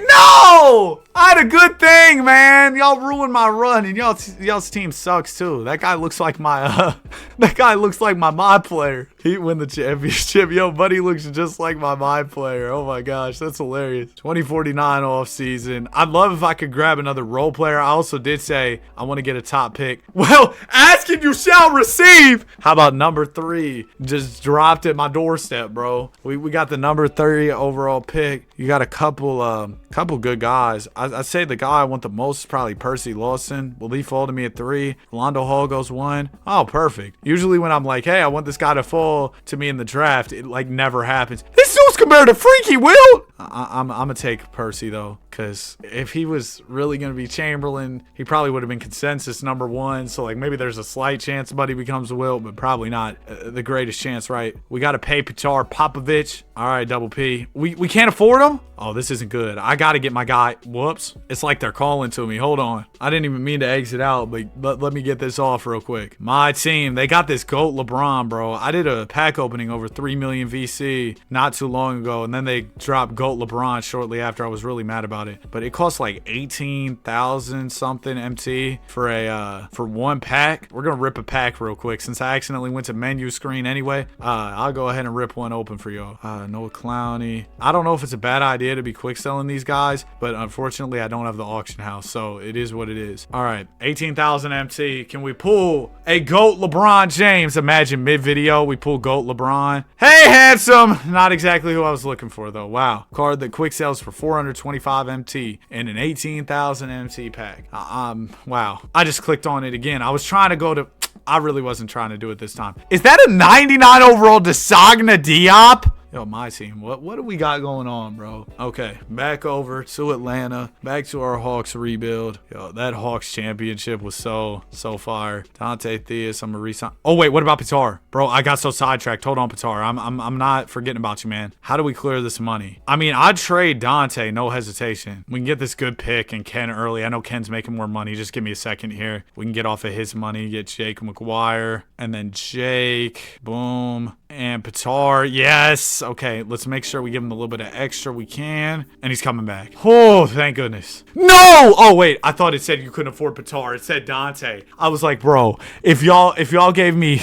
No! I had a good thing, man. Y'all ruined my run, and y'all's team sucks too. That guy looks like my my player. Heat win the championship. Yo, buddy looks just like my player. Oh my gosh, that's hilarious. 2049 off season. I'd love if I could grab another role player. I also did say I want to get a top pick. Well, ask and you shall receive. How about number 3? Just dropped at my doorstep, bro. We got the number 30 overall pick. You got a couple good guys. I'd say the guy I want the most is probably Percy Lawson. Will he fall to me at 3? Rondo Hall goes 1. Oh, perfect. Usually when I'm like, hey, I want this guy to fall to me in the draft, it like never happens. This dude's compared to Freaky Will. I'm gonna take Percy though, because if he was really gonna be Chamberlain, he probably would have been consensus number 1. So like maybe there's a slight chance Buddy becomes Wilt, but probably not the greatest chance, right? We got to pay Petar Popovich. All right, double P. We can't afford him. Oh, this isn't good. I got to get my guy. Whoops. It's like they're calling to me. Hold on. I didn't even mean to exit out, but let me get this off real quick. My team, they got this GOAT LeBron, bro. I did a pack opening over 3 million VC not too long ago, and then they dropped GOAT LeBron shortly after. I was really mad about it, but it cost like 18,000 something MT for one pack. We're gonna rip a pack real quick since I accidentally went to menu screen anyway. I'll go ahead and rip one open for y'all. Noah Clowney. I don't know if it's a bad idea to be quick selling these guys, but unfortunately I don't have the auction house, so it is what it is. All right, 18,000 MT. Can we pull a GOAT LeBron James? Imagine mid video we pull GOAT LeBron. Hey, handsome. Not exactly who I was looking for though. Wow. Card that quick sells for 425 MT in an 18,000 MT pack. Wow. I just clicked on it again. I was trying to go to, I really wasn't trying to do it this time. Is that a 99 overall Desagna Diop? Yo, my team, what do we got going on, bro? Okay, back over to Atlanta, back to our Hawks rebuild. Yo, that Hawks championship was so fire. Dante Theus, I'm a resign. Oh wait, what about Petar? Bro, I got so sidetracked. Hold on, Petar. I'm not forgetting about you, man. How do we clear this money? I mean, I'd trade Dante, no hesitation. We can get this good pick and Ken early. I know Ken's making more money. Just give me a second here. We can get off of his money, get Jake McGuire, and then Jake, boom. And Petar, yes. Okay, let's make sure we give him a little bit of extra we can. And he's coming back. Oh, thank goodness. No! Oh, wait. I thought it said you couldn't afford Petar. It said Dante. I was like, bro, if y'all gave me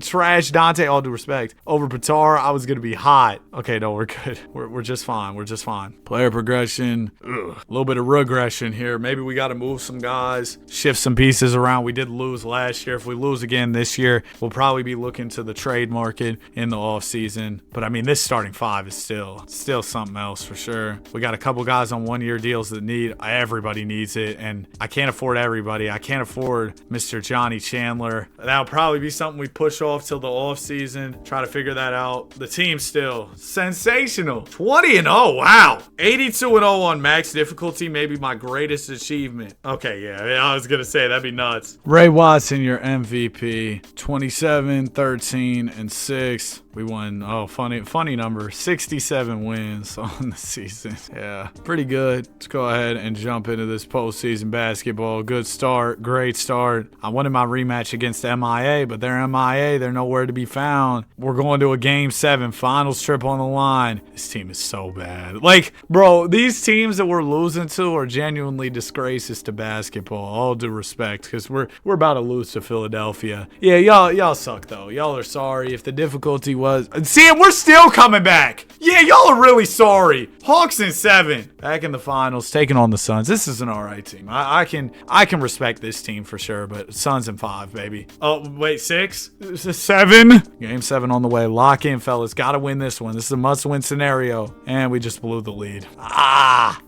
trash Dante, all due respect, over Petar, I was gonna be hot. Okay, no, we're good. We're just fine. We're just fine. Player progression. A little bit of regression here. Maybe we gotta move some guys, shift some pieces around. We did lose last year. If we lose again this year, we'll probably be looking to the trade market in the offseason. season. But I mean, this starting five is still something else for sure. We got a couple guys on 1-year deals that everybody needs it. And I can't afford everybody. I can't afford Mr. Johnny Chandler. That'll probably be something we push off till the off season. Try to figure that out. The team's still sensational. 20-0. Wow. 82-0 on max difficulty. Maybe my greatest achievement. Okay, yeah. I was going to say that'd be nuts. Ray Watson, your MVP. 27, 13, and 6. We won, funny number, 67 wins on the season. Yeah, pretty good. Let's go ahead and jump into this postseason basketball. Good start, great start. I wanted my rematch against MIA, but they're MIA. They're nowhere to be found. We're going to a Game 7 finals trip on the line. This team is so bad. Like, bro, these teams that we're losing to are genuinely disgraces to basketball. All due respect, because we're about to lose to Philadelphia. Yeah, y'all suck, though. Y'all are sorry. If the difficulty was... See, we're still coming back. Yeah, y'all are really sorry. Hawks in 7. Back in the finals, taking on the Suns. This is an alright team. I can respect this team for sure, but Suns in 5, baby. Oh, wait, 6? 7? Game 7 on the way. Lock in, fellas. Gotta win this one. This is a must-win scenario. And we just blew the lead.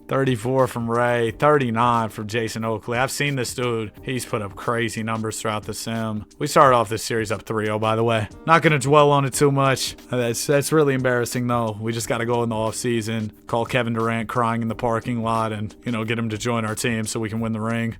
34 from Ray, 39 from Jason Oakley. I've seen this dude. He's put up crazy numbers throughout the sim. We started off this series up 3-0, by the way. Not going to dwell on it too much. That's really embarrassing, though. We just got to go in the offseason, call Kevin Durant crying in the parking lot, and, get him to join our team so we can win the ring.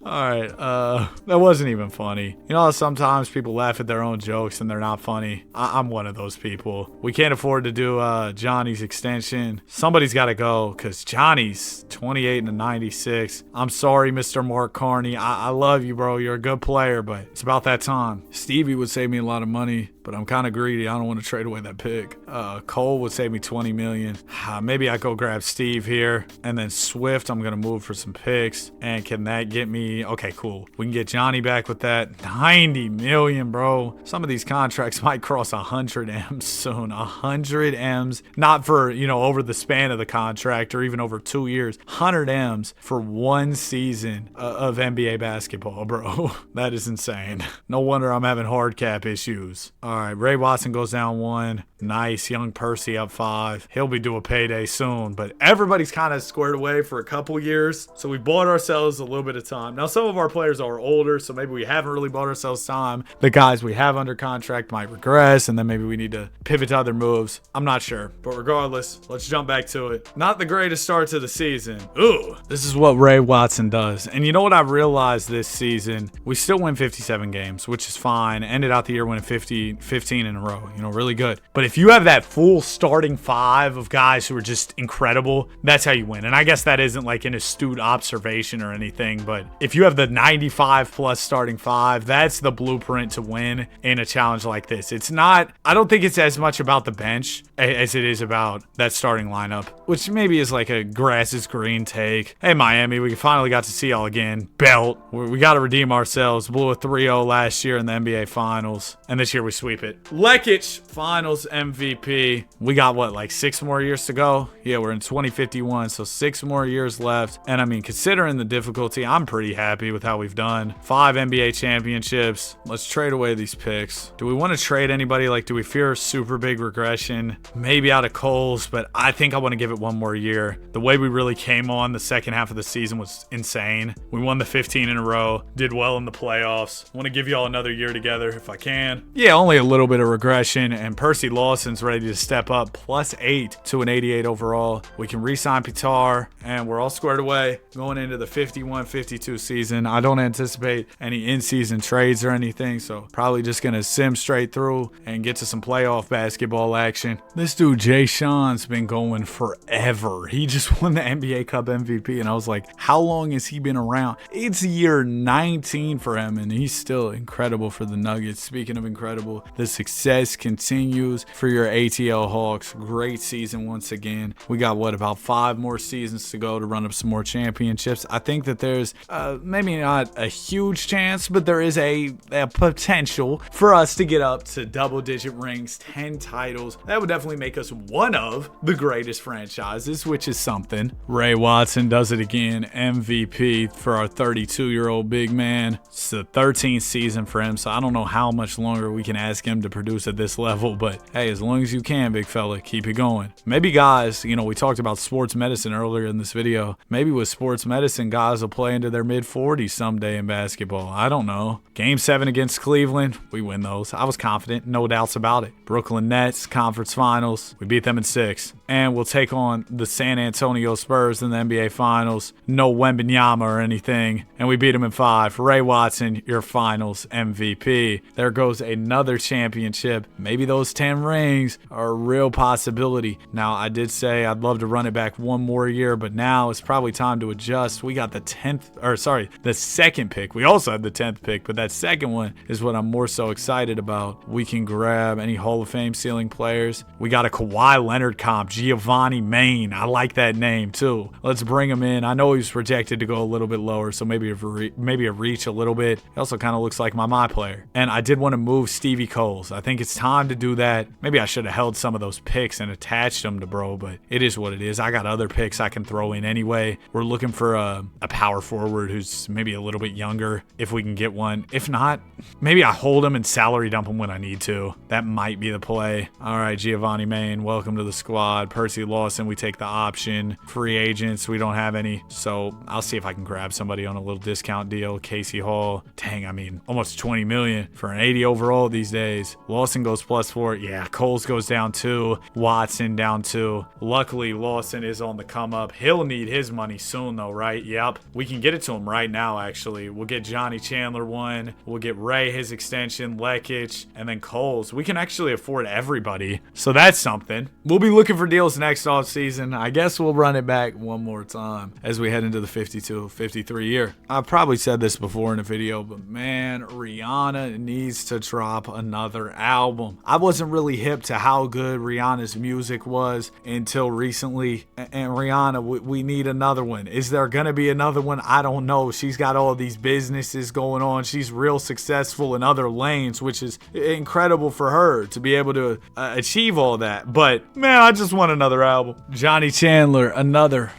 All right, that wasn't even funny. Sometimes people laugh at their own jokes and they're not funny. I'm one of those people. We can't afford to do Johnny's extension. Somebody's got to go, because Johnny's 28 and 96. I'm sorry, Mr. Mark Carney. I love you, bro. You're a good player, but it's about that time. Stevie would save me a lot of money, but I'm kind of greedy. I don't want to trade away that pick. Cole would save me $20 million. Maybe I go grab Steve here, and then Swift, I'm going to move for some picks. And can that get me... Okay, cool. We can get Johnny back with that. $90 million, bro. Some of these contracts might cross 100 M's soon. 100 M's. Not for, over the span of the contract or even over 2 years. 100 M's for one season of NBA basketball, bro. That is insane. No wonder I'm having hard cap issues. All right, Ray Watson goes down 1. Nice. Young Percy up 5. He'll be due a payday soon, but everybody's kind of squared away for a couple years, so we bought ourselves a little bit of time. Now, some of our players are older, so maybe we haven't really bought ourselves time. The guys we have under contract might regress, and then maybe we need to pivot to other moves. I'm not sure, but regardless, let's jump back to it. Not the greatest start to the season. Ooh, this is what Ray Watson does. And you know what I realized this season? We still win 57 games, which is fine. Ended out the year winning 15 in a row, really good. But if you have that full starting 5 of guys who are just incredible, that's how you win. And I guess that isn't like an astute observation or anything, but if you have the 95 plus starting 5, that's the blueprint to win in a challenge like this. It's not, I don't think it's as much about the bench as it is about that starting lineup, which maybe is like a grass is green take. Hey, Miami, we finally got to see y'all again. Belt. We got to redeem ourselves. Blew a 3-0 last year in the NBA Finals, and this year we sweep it. Lekic, Finals MVP. We got like 6 more years to go? Yeah, we're in 2051, so 6 more years left. And I mean, considering the difficulty, I'm pretty happy with how we've done. 5 NBA championships. Let's trade away these picks. Do we want to trade anybody? Like, do we fear a super big regression? Maybe out of Coles, but I think I want to give it 1 more year. The way we really came on the second half of the season was insane. We won the 15 in a row, did well in the playoffs. I want to give y'all another year together if I can. Yeah, only a little bit of regression, and Percy Lawson's ready to step up, +8 to an 88 overall. We can re-sign Pitar, and we're all squared away going into the 51-52 season. I don't anticipate any in-season trades or anything, so probably just going to sim straight through and get to some playoff basketball action. This dude, Jay Sean's been going forever. He just won the NBA Cup MVP, and I was like, how long has he been around? It's year 19 for him, and he's still incredible for the Nuggets. Speaking of incredible, the success continues for your ATL Hawks. Great season once again. We got, about 5 more seasons to go to run up some more championships. I think that there's maybe not a huge chance, but there is a potential for us to get up to double-digit rings, 10 titles. That would definitely make us one of the greatest franchises, which is something. Ray Watson does it again. MVP for our 32-year-old big man. It's the 13th season for him, so I don't know how much longer we can ask him to produce at this level, but hey, hey, as long as you can, big fella, keep it going. Maybe guys, you know, we talked about sports medicine earlier in this video. Maybe with sports medicine, guys will play into their mid-40s someday in basketball. I don't know. Game 7 against Cleveland, we win those. I was confident, no doubts about it. Brooklyn Nets, conference finals, we beat them in 6. And we'll take on the San Antonio Spurs in the NBA Finals. No Wembanyama or anything. And we beat them in 5. Ray Watson, your finals MVP. There goes another championship. Maybe those 10 rings are a real possibility. Now, I did say I'd love to run it back one more year, but now it's probably time to adjust. We got the 2nd pick. We also had the 10th pick, but that second one is what I'm more so excited about. We can grab any Hall of Fame ceiling players. We got a Kawhi Leonard comp, Giovanni Main. I like that name too. Let's bring him in. I know he was projected to go a little bit lower, so maybe a reach a little bit. He also kind of looks like my player. And I did want to move Stevie Coles. I think it's time to do that. Maybe I should have held some of those picks and attached them to bro, but it is what it is. I got other picks I can throw in anyway. We're looking for a power forward who's maybe a little bit younger if we can get one. If not, maybe I hold him and salary dump him when I need to. That might be the play. All right, Giovanni Main, welcome to the squad. Percy Lawson, we take the option. Free agents, we don't have any, so I'll see if I can grab somebody on a little discount deal. Casey Hall, dang, I mean, almost 20 million for an 80 overall these days. Lawson goes +4. Yeah, Coles goes down 2. Watson down 2. Luckily, Lawson is on the come up. He'll need his money soon though, right? Yep, we can get it to him right now actually. We'll get Johnny Chandler one. We'll get Ray his extension, Lekic, and then Coles. We can actually afford everybody, so that's something. We'll be looking for deals next offseason. I guess we'll run it back one more time as we head into the 52-53 year. I've probably said this before in a video, but man, Rihanna needs to drop another album. I wasn't really hip to how good Rihanna's music was until recently, and Rihanna, we need another one. Is there gonna be another one? I don't know. She's got all these businesses going on. She's real successful in other lanes, which is incredible for her to be able to achieve all that. But man, I just want another album. Johnny Chandler, another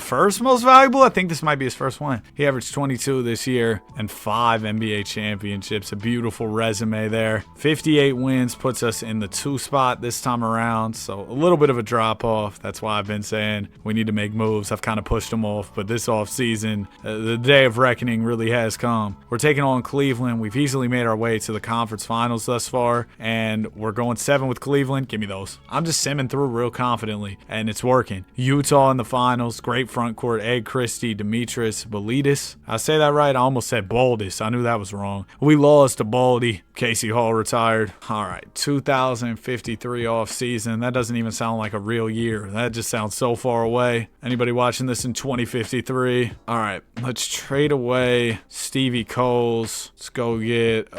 first most valuable. I think this might be his first one. He averaged 22 this year and 5 NBA championships. A beautiful resume there. 58 wins puts us in the 2 spot this time around. So a little bit of a drop off. That's why I've been saying we need to make moves. I've kind of pushed them off, but this off season, the day of reckoning really has come. We're taking on Cleveland. We've easily made our way to the conference finals thus far, and we're going 7 with Cleveland. Give me those. I'm just simming through real confidently, and it's working. Utah in the finals. Great front court. Egg Christie, Demetris, Belidis. I say that right? I almost said Baldus. I knew that was wrong. We lost to Baldy. Casey Hall retired. All right, 2053 off season. That doesn't even sound like a real year. That just sounds so far away. Anybody watching this in 2053? All right, let's trade away Stevie Coles. Let's go get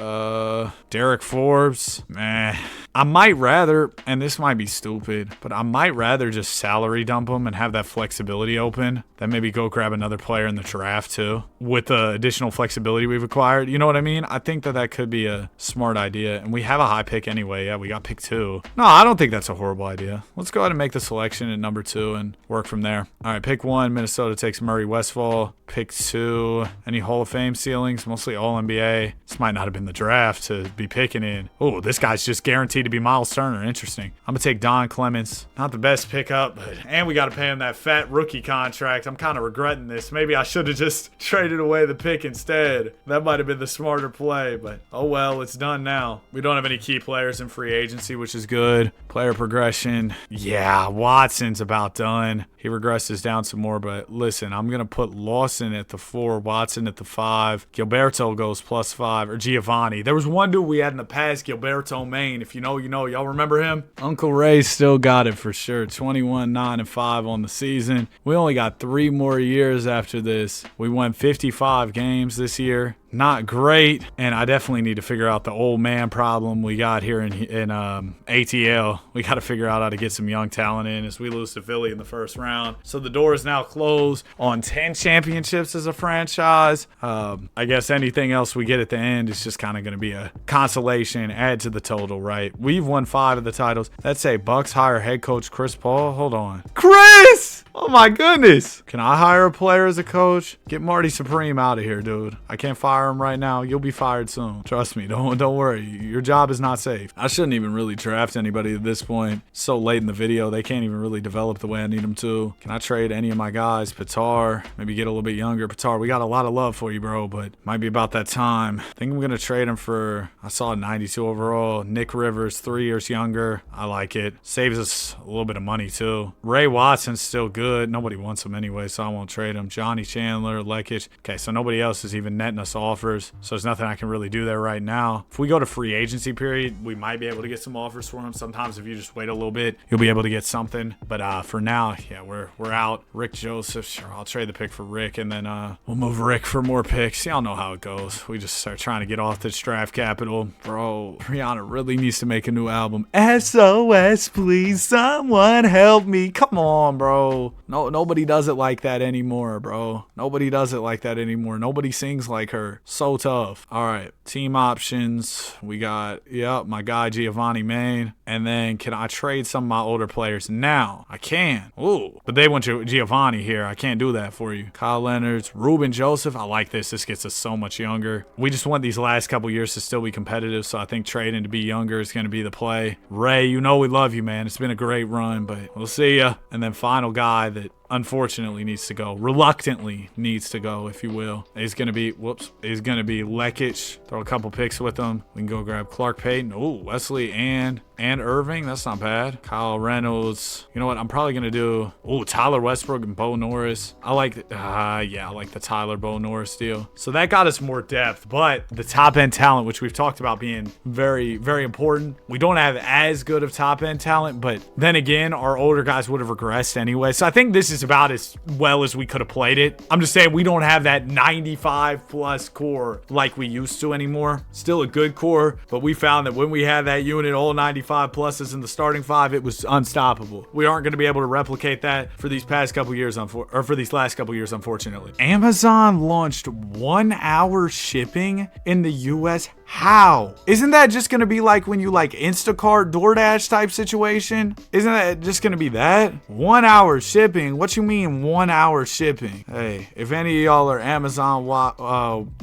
Derek Forbes. I might rather, and this might be stupid, but I might rather just salary dump him and have that flexibility open. Then maybe go grab another player in the draft too, with the additional flexibility we've acquired. You know what I mean? I think that could be a smart idea. And we have a high pick anyway. Yeah, we got pick 2. No, I don't think that's a horrible idea. Let's go ahead and make the selection at number 2 and work from there. All right, pick 1, Minnesota takes Murray Westphal. Pick 2, any Hall of Fame ceilings, mostly all NBA. This might not have been the draft to be picking in. Oh, this guy's just guaranteed to be Miles Turner. Interesting. I'm going to take Don Clemens. Not the best pickup, and we got to pay him that fat rookie contract. I'm kind of regretting this. Maybe I should have just traded away the pick instead. That might have been the smarter play, but oh well, it's done now. We don't have any key players in free agency, which is good. Player progression. Yeah, Watson's about done. He regresses down some more, but listen, I'm going to put Lawson at the 4, Watson at the 5. Gilberto goes +5, or Giovanni. There was one dude we had in the past, Gilberto Main. If you know, you know. Y'all remember him? Uncle Ray still got it for sure. 21, 9, and 5 on the season. We only got 3 more years after this. We won 55 games this year. Not great, and I definitely need to figure out the old man problem we got here in ATL. We got to figure out how to get some young talent in as we lose to Philly in the first round. So the door is now closed on 10 championships as a franchise. I guess anything else we get at the end is just kind of going to be a consolation, add to the total, right? We've won 5 of the titles. Let's say Bucks hire head coach Chris Paul. Hold on. Chris! Oh my goodness. Can I hire a player as a coach? Get Marty Supreme out of here, dude. I can't fire fire him right now, you'll be fired soon. Trust me. Don't worry. Your job is not safe. I shouldn't even really draft anybody at this point. So late in the video, they can't even really develop the way I need them to. Can I trade any of my guys? Patar, maybe get a little bit younger. Patar, we got a lot of love for you, bro, but might be about that time. I think I'm going to trade him for, I saw a 92 overall. Nick Rivers, 3 years younger. I like it. Saves us a little bit of money too. Ray Watson's still good. Nobody wants him anyway, so I won't trade him. Johnny Chandler, Lekic. Okay, so nobody else is even netting us offers, so there's nothing I can really do there right now. If we go to free agency period, we might be able to get some offers for him. Sometimes if you just wait a little bit, you'll be able to get something. But for now, yeah, we're out. Rick Joseph, sure, I'll trade the pick for Rick, and then we'll move Rick for more picks. Y'all know how it goes. We just start trying to get off this draft capital. Bro, Rihanna really needs to make a new album. SOS, please, someone help me. Come on, bro. No, nobody does it like that anymore, bro. Nobody does it like that anymore. Nobody sings like her. So tough. All right, team options. We got, yep, my guy Giovanni Main. And then can I trade some of my older players? Now, I can. Ooh, but they want Giovanni here. I can't do that for you. Kyle Leonard, Ruben Joseph. I like this. This gets us so much younger. We just want these last couple years to still be competitive, so I think trading to be younger is going to be the play. Ray, you know we love you, man. It's been a great run, but we'll see ya. And then final guy that unfortunately needs to go, reluctantly needs to go, if you will, is going to be, is going to be Lekic. Throw a couple picks with him. We can go grab Clark Payton. Oh, Wesley and Irving. That's not bad. Kyle Reynolds. You know what? I'm probably going to do, Tyler Westbrook and Bo Norris. I like the Tyler Bo Norris deal. So that got us more depth, but the top end talent, which we've talked about being very, very important. We don't have as good of top end talent, but then again, our older guys would have regressed anyway. So I think this is about as well as we could have played it. I'm just saying we don't have that 95 plus core like we used to anymore. Still a good core, but we found that when we had that unit, all 95 pluses in the starting five, it was unstoppable. We aren't going to be able to replicate that for these past couple years, for these last couple years, unfortunately. Amazon launched 1 hour shipping in the US. How? Isn't that just going to be like when you like Instacart, DoorDash type situation? Isn't that just going to be that? 1 hour shipping? What you mean 1 hour shipping? Hey, if any of y'all are Amazon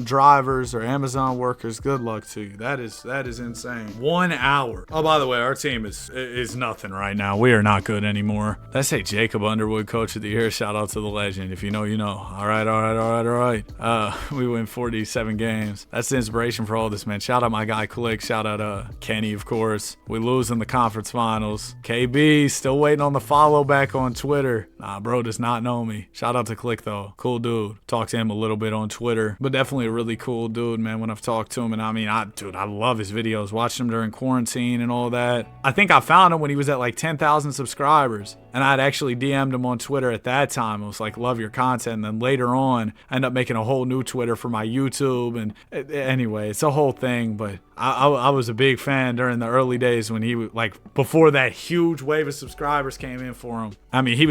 drivers or Amazon workers, good luck to you. That is insane. 1 hour. Oh, by the way, our team is nothing right now. We are not good anymore. Let's say Jacob Underwood, coach of the year. Shout out to the legend. If you know, you know. All right. We win 47 games. That's the inspiration for all this, man. Shout out my guy Click. Shout out Kenny, of course. We lose in the conference finals. KB still waiting on the follow back on Twitter. Nah, bro does not know me. Shout out to Click though. Cool dude. Talked to him a little bit on Twitter, but definitely a really cool dude, man, when I've talked to him. And I mean, I love his videos. Watched him during quarantine and all that. I think I found him when he was at like 10,000 subscribers. And I'd actually DM'd him on Twitter at that time. I was like, love your content. And then later on, I ended up making a whole new Twitter for my YouTube. And anyway, it's a whole thing. But I was a big fan during the early days when he was like, before that huge wave of subscribers came in for him. I mean, he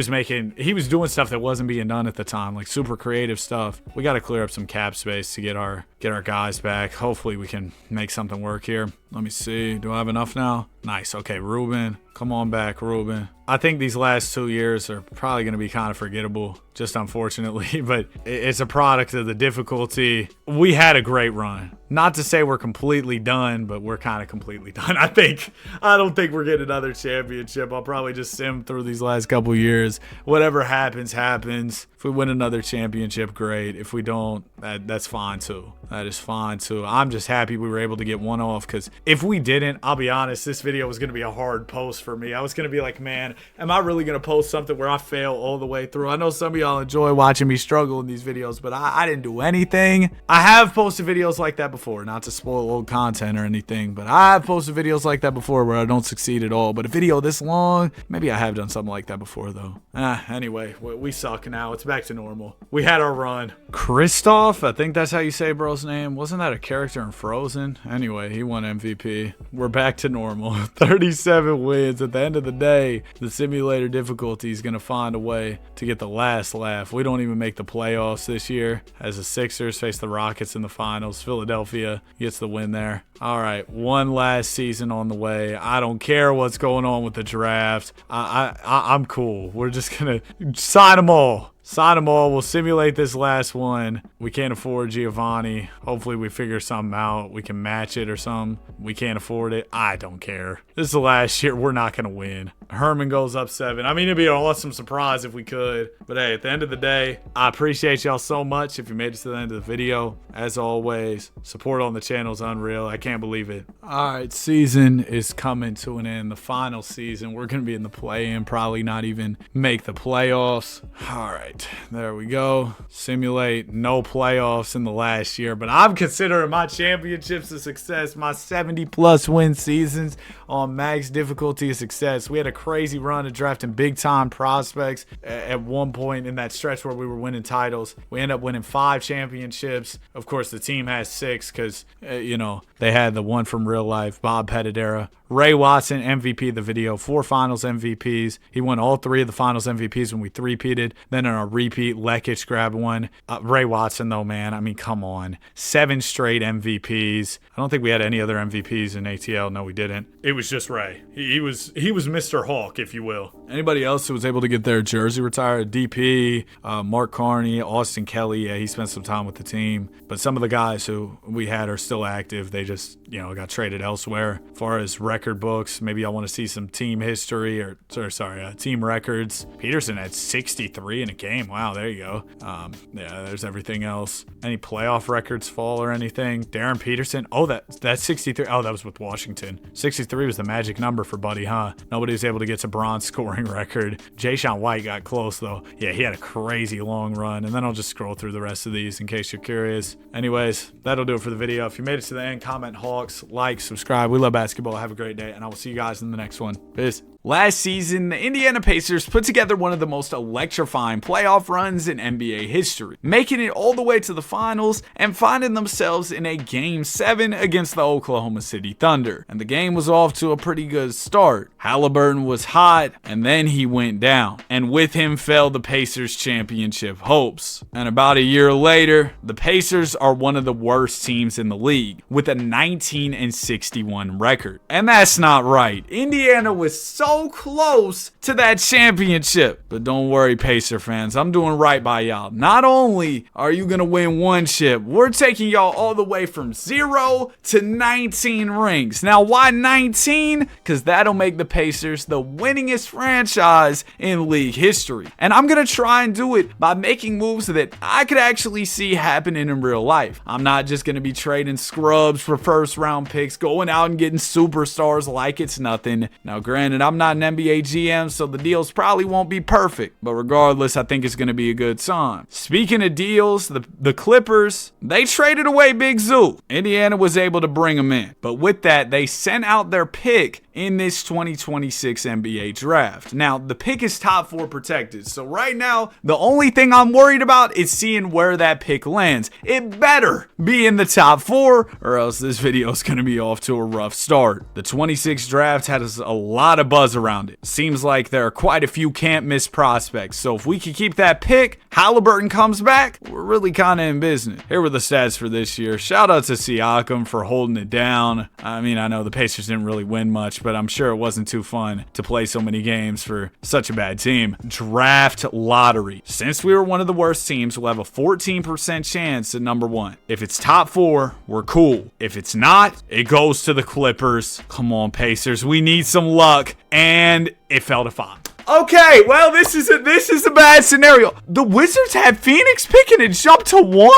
was doing stuff that wasn't being done at the time, like super creative stuff. We got to clear up some cap space to get our guys back. Hopefully we can make something work here. Let me see. Do I have enough now? Nice. Okay, Ruben. Come on back, Ruben. I think these last 2 years are probably going to be kind of forgettable, just unfortunately, but it's a product of the difficulty. We had a great run. Not to say we're completely done, but we're kind of completely done. I don't think we're getting another championship. I'll probably just sim through these last couple years. Whatever happens, happens. If we win another championship, great. If we don't, that's fine too. That is fine too. I'm just happy we were able to get one off, because if we didn't, I'll be honest, this video was going to be a hard post for me. I was going to be like, man, am I really going to post something where I fail all the way through? I know some of y'all enjoy watching me struggle in these videos, but I didn't do anything. I have posted videos like that before, not to spoil old content or anything, but I've posted videos like that before where I don't succeed at all. But a video this long, maybe I have done something like that before though. Anyway, we suck now. It's back to normal. We had our run. Kristoff, I think that's how you say bro's name. Wasn't that a character in Frozen? Anyway, he won MVP. We're back to normal. 37 wins. At the end of the day, the simulator difficulty is going to find a way to get the last laugh. We don't even make the playoffs this year, as the Sixers face the Rockets in the finals. Philadelphia gets the win there. All right, one last season on the way. I don't care what's going on with the draft. I'm cool. We're just going to sign them all. Sign them all. We'll simulate this last one. We can't afford Giovanni. Hopefully we figure something out. We can match it or something. We can't afford it. I don't care. This is the last year. We're not going to win. Herman goes up 7. I mean, it'd be an awesome surprise if we could. But hey, at the end of the day, I appreciate y'all so much. If you made it to the end of the video, as always, support on the channel is unreal. I can't believe it. All right, season is coming to an end. The final season. We're going to be in the play-in, probably not even make the playoffs. All right, there we go. Simulate no playoffs in the last year, but I'm considering my championships a success. My 70+ win seasons on max difficulty a success. We had a crazy run of drafting big time prospects at one point in that stretch where we were winning titles. We ended up winning 5 championships. Of course, the team has 6 because, you know, they had the one from real life, Bob Petitera. Ray Watson, MVP of the video, 4 finals MVPs. He won all 3 of the finals MVPs when we three-peated. Then in our repeat, Lekic grabbed one. Ray Watson, though, man, I mean, come on. 7 straight MVPs. I don't think we had any other MVPs in ATL. No, we didn't. It was just Ray. He was Mr. Hawk, if you will. Anybody else who was able to get their jersey retired? DP, Mark Carney, Austin Kelly. Yeah, he spent some time with the team. But some of the guys who we had are still active. They just, you know, got traded elsewhere. As far as record books, maybe I want to see some team history or team records. Peterson had 63 in a game. Wow, there you go. Yeah, there's everything else. Any playoff records fall or anything? Darren Peterson. Oh, that's 63. Oh, that was with Washington. 63 was the magic number for Buddy, huh? Nobody was able to get to bronze scoring record. Jayshawn White got close though. Yeah, he had a crazy long run. And then I'll just scroll through the rest of these in case you're curious. Anyways, that'll do it for the video. If you made it to the end, comment Hawks, like, subscribe. We love basketball. Have a great day, and I will see you guys in the next one. Peace. Last season, the Indiana Pacers put together one of the most electrifying playoff runs in NBA history, making it all the way to the finals and finding themselves in a Game 7 against the Oklahoma City Thunder. And the game was off to a pretty good start. Halliburton was hot, and then he went down. And with him fell the Pacers' championship hopes. And about a year later, the Pacers are one of the worst teams in the league, with a 19-61 record. And that's not right. Indiana was so close to that championship. But don't worry, Pacer fans, I'm doing right by y'all. Not only are you gonna win 1 chip, we're taking y'all all the way from 0 to 19 rings. Now, why 19? Because that'll make the Pacers the winningest franchise in league history. And I'm gonna try and do it by making moves that I could actually see happening in real life. I'm not just gonna be trading scrubs for first round picks, going out and getting superstars like it's nothing. Now, granted, I'm not an NBA GM, so the deals probably won't be perfect, but regardless, I think it's going to be a good sign. Speaking of deals, the Clippers, they traded away Big Zoo. Indiana was able to bring him in, but with that, they sent out their pick in this 2026 NBA draft. Now, the pick is top 4 protected, so right now, the only thing I'm worried about is seeing where that pick lands. It better be in the top 4, or else this video is going to be off to a rough start. The 26 draft has a lot of buzz around it. Seems like there are quite a few can't miss prospects, so if we can keep that pick, Halliburton comes back, we're really kind of in business. Here were the stats for this year. Shout out to Siakam for holding it down. I mean, I know the Pacers didn't really win much, but I'm sure it wasn't too fun to play so many games for such a bad team. Draft lottery. Since we were one of the worst teams, we'll have a 14% chance at number 1. If it's top 4, we're cool. If it's not, it goes to the Clippers. Come on, Pacers. We need some luck. And it fell to 5. Okay, well, this is a bad scenario. The Wizards had Phoenix picking and it jumped to 1?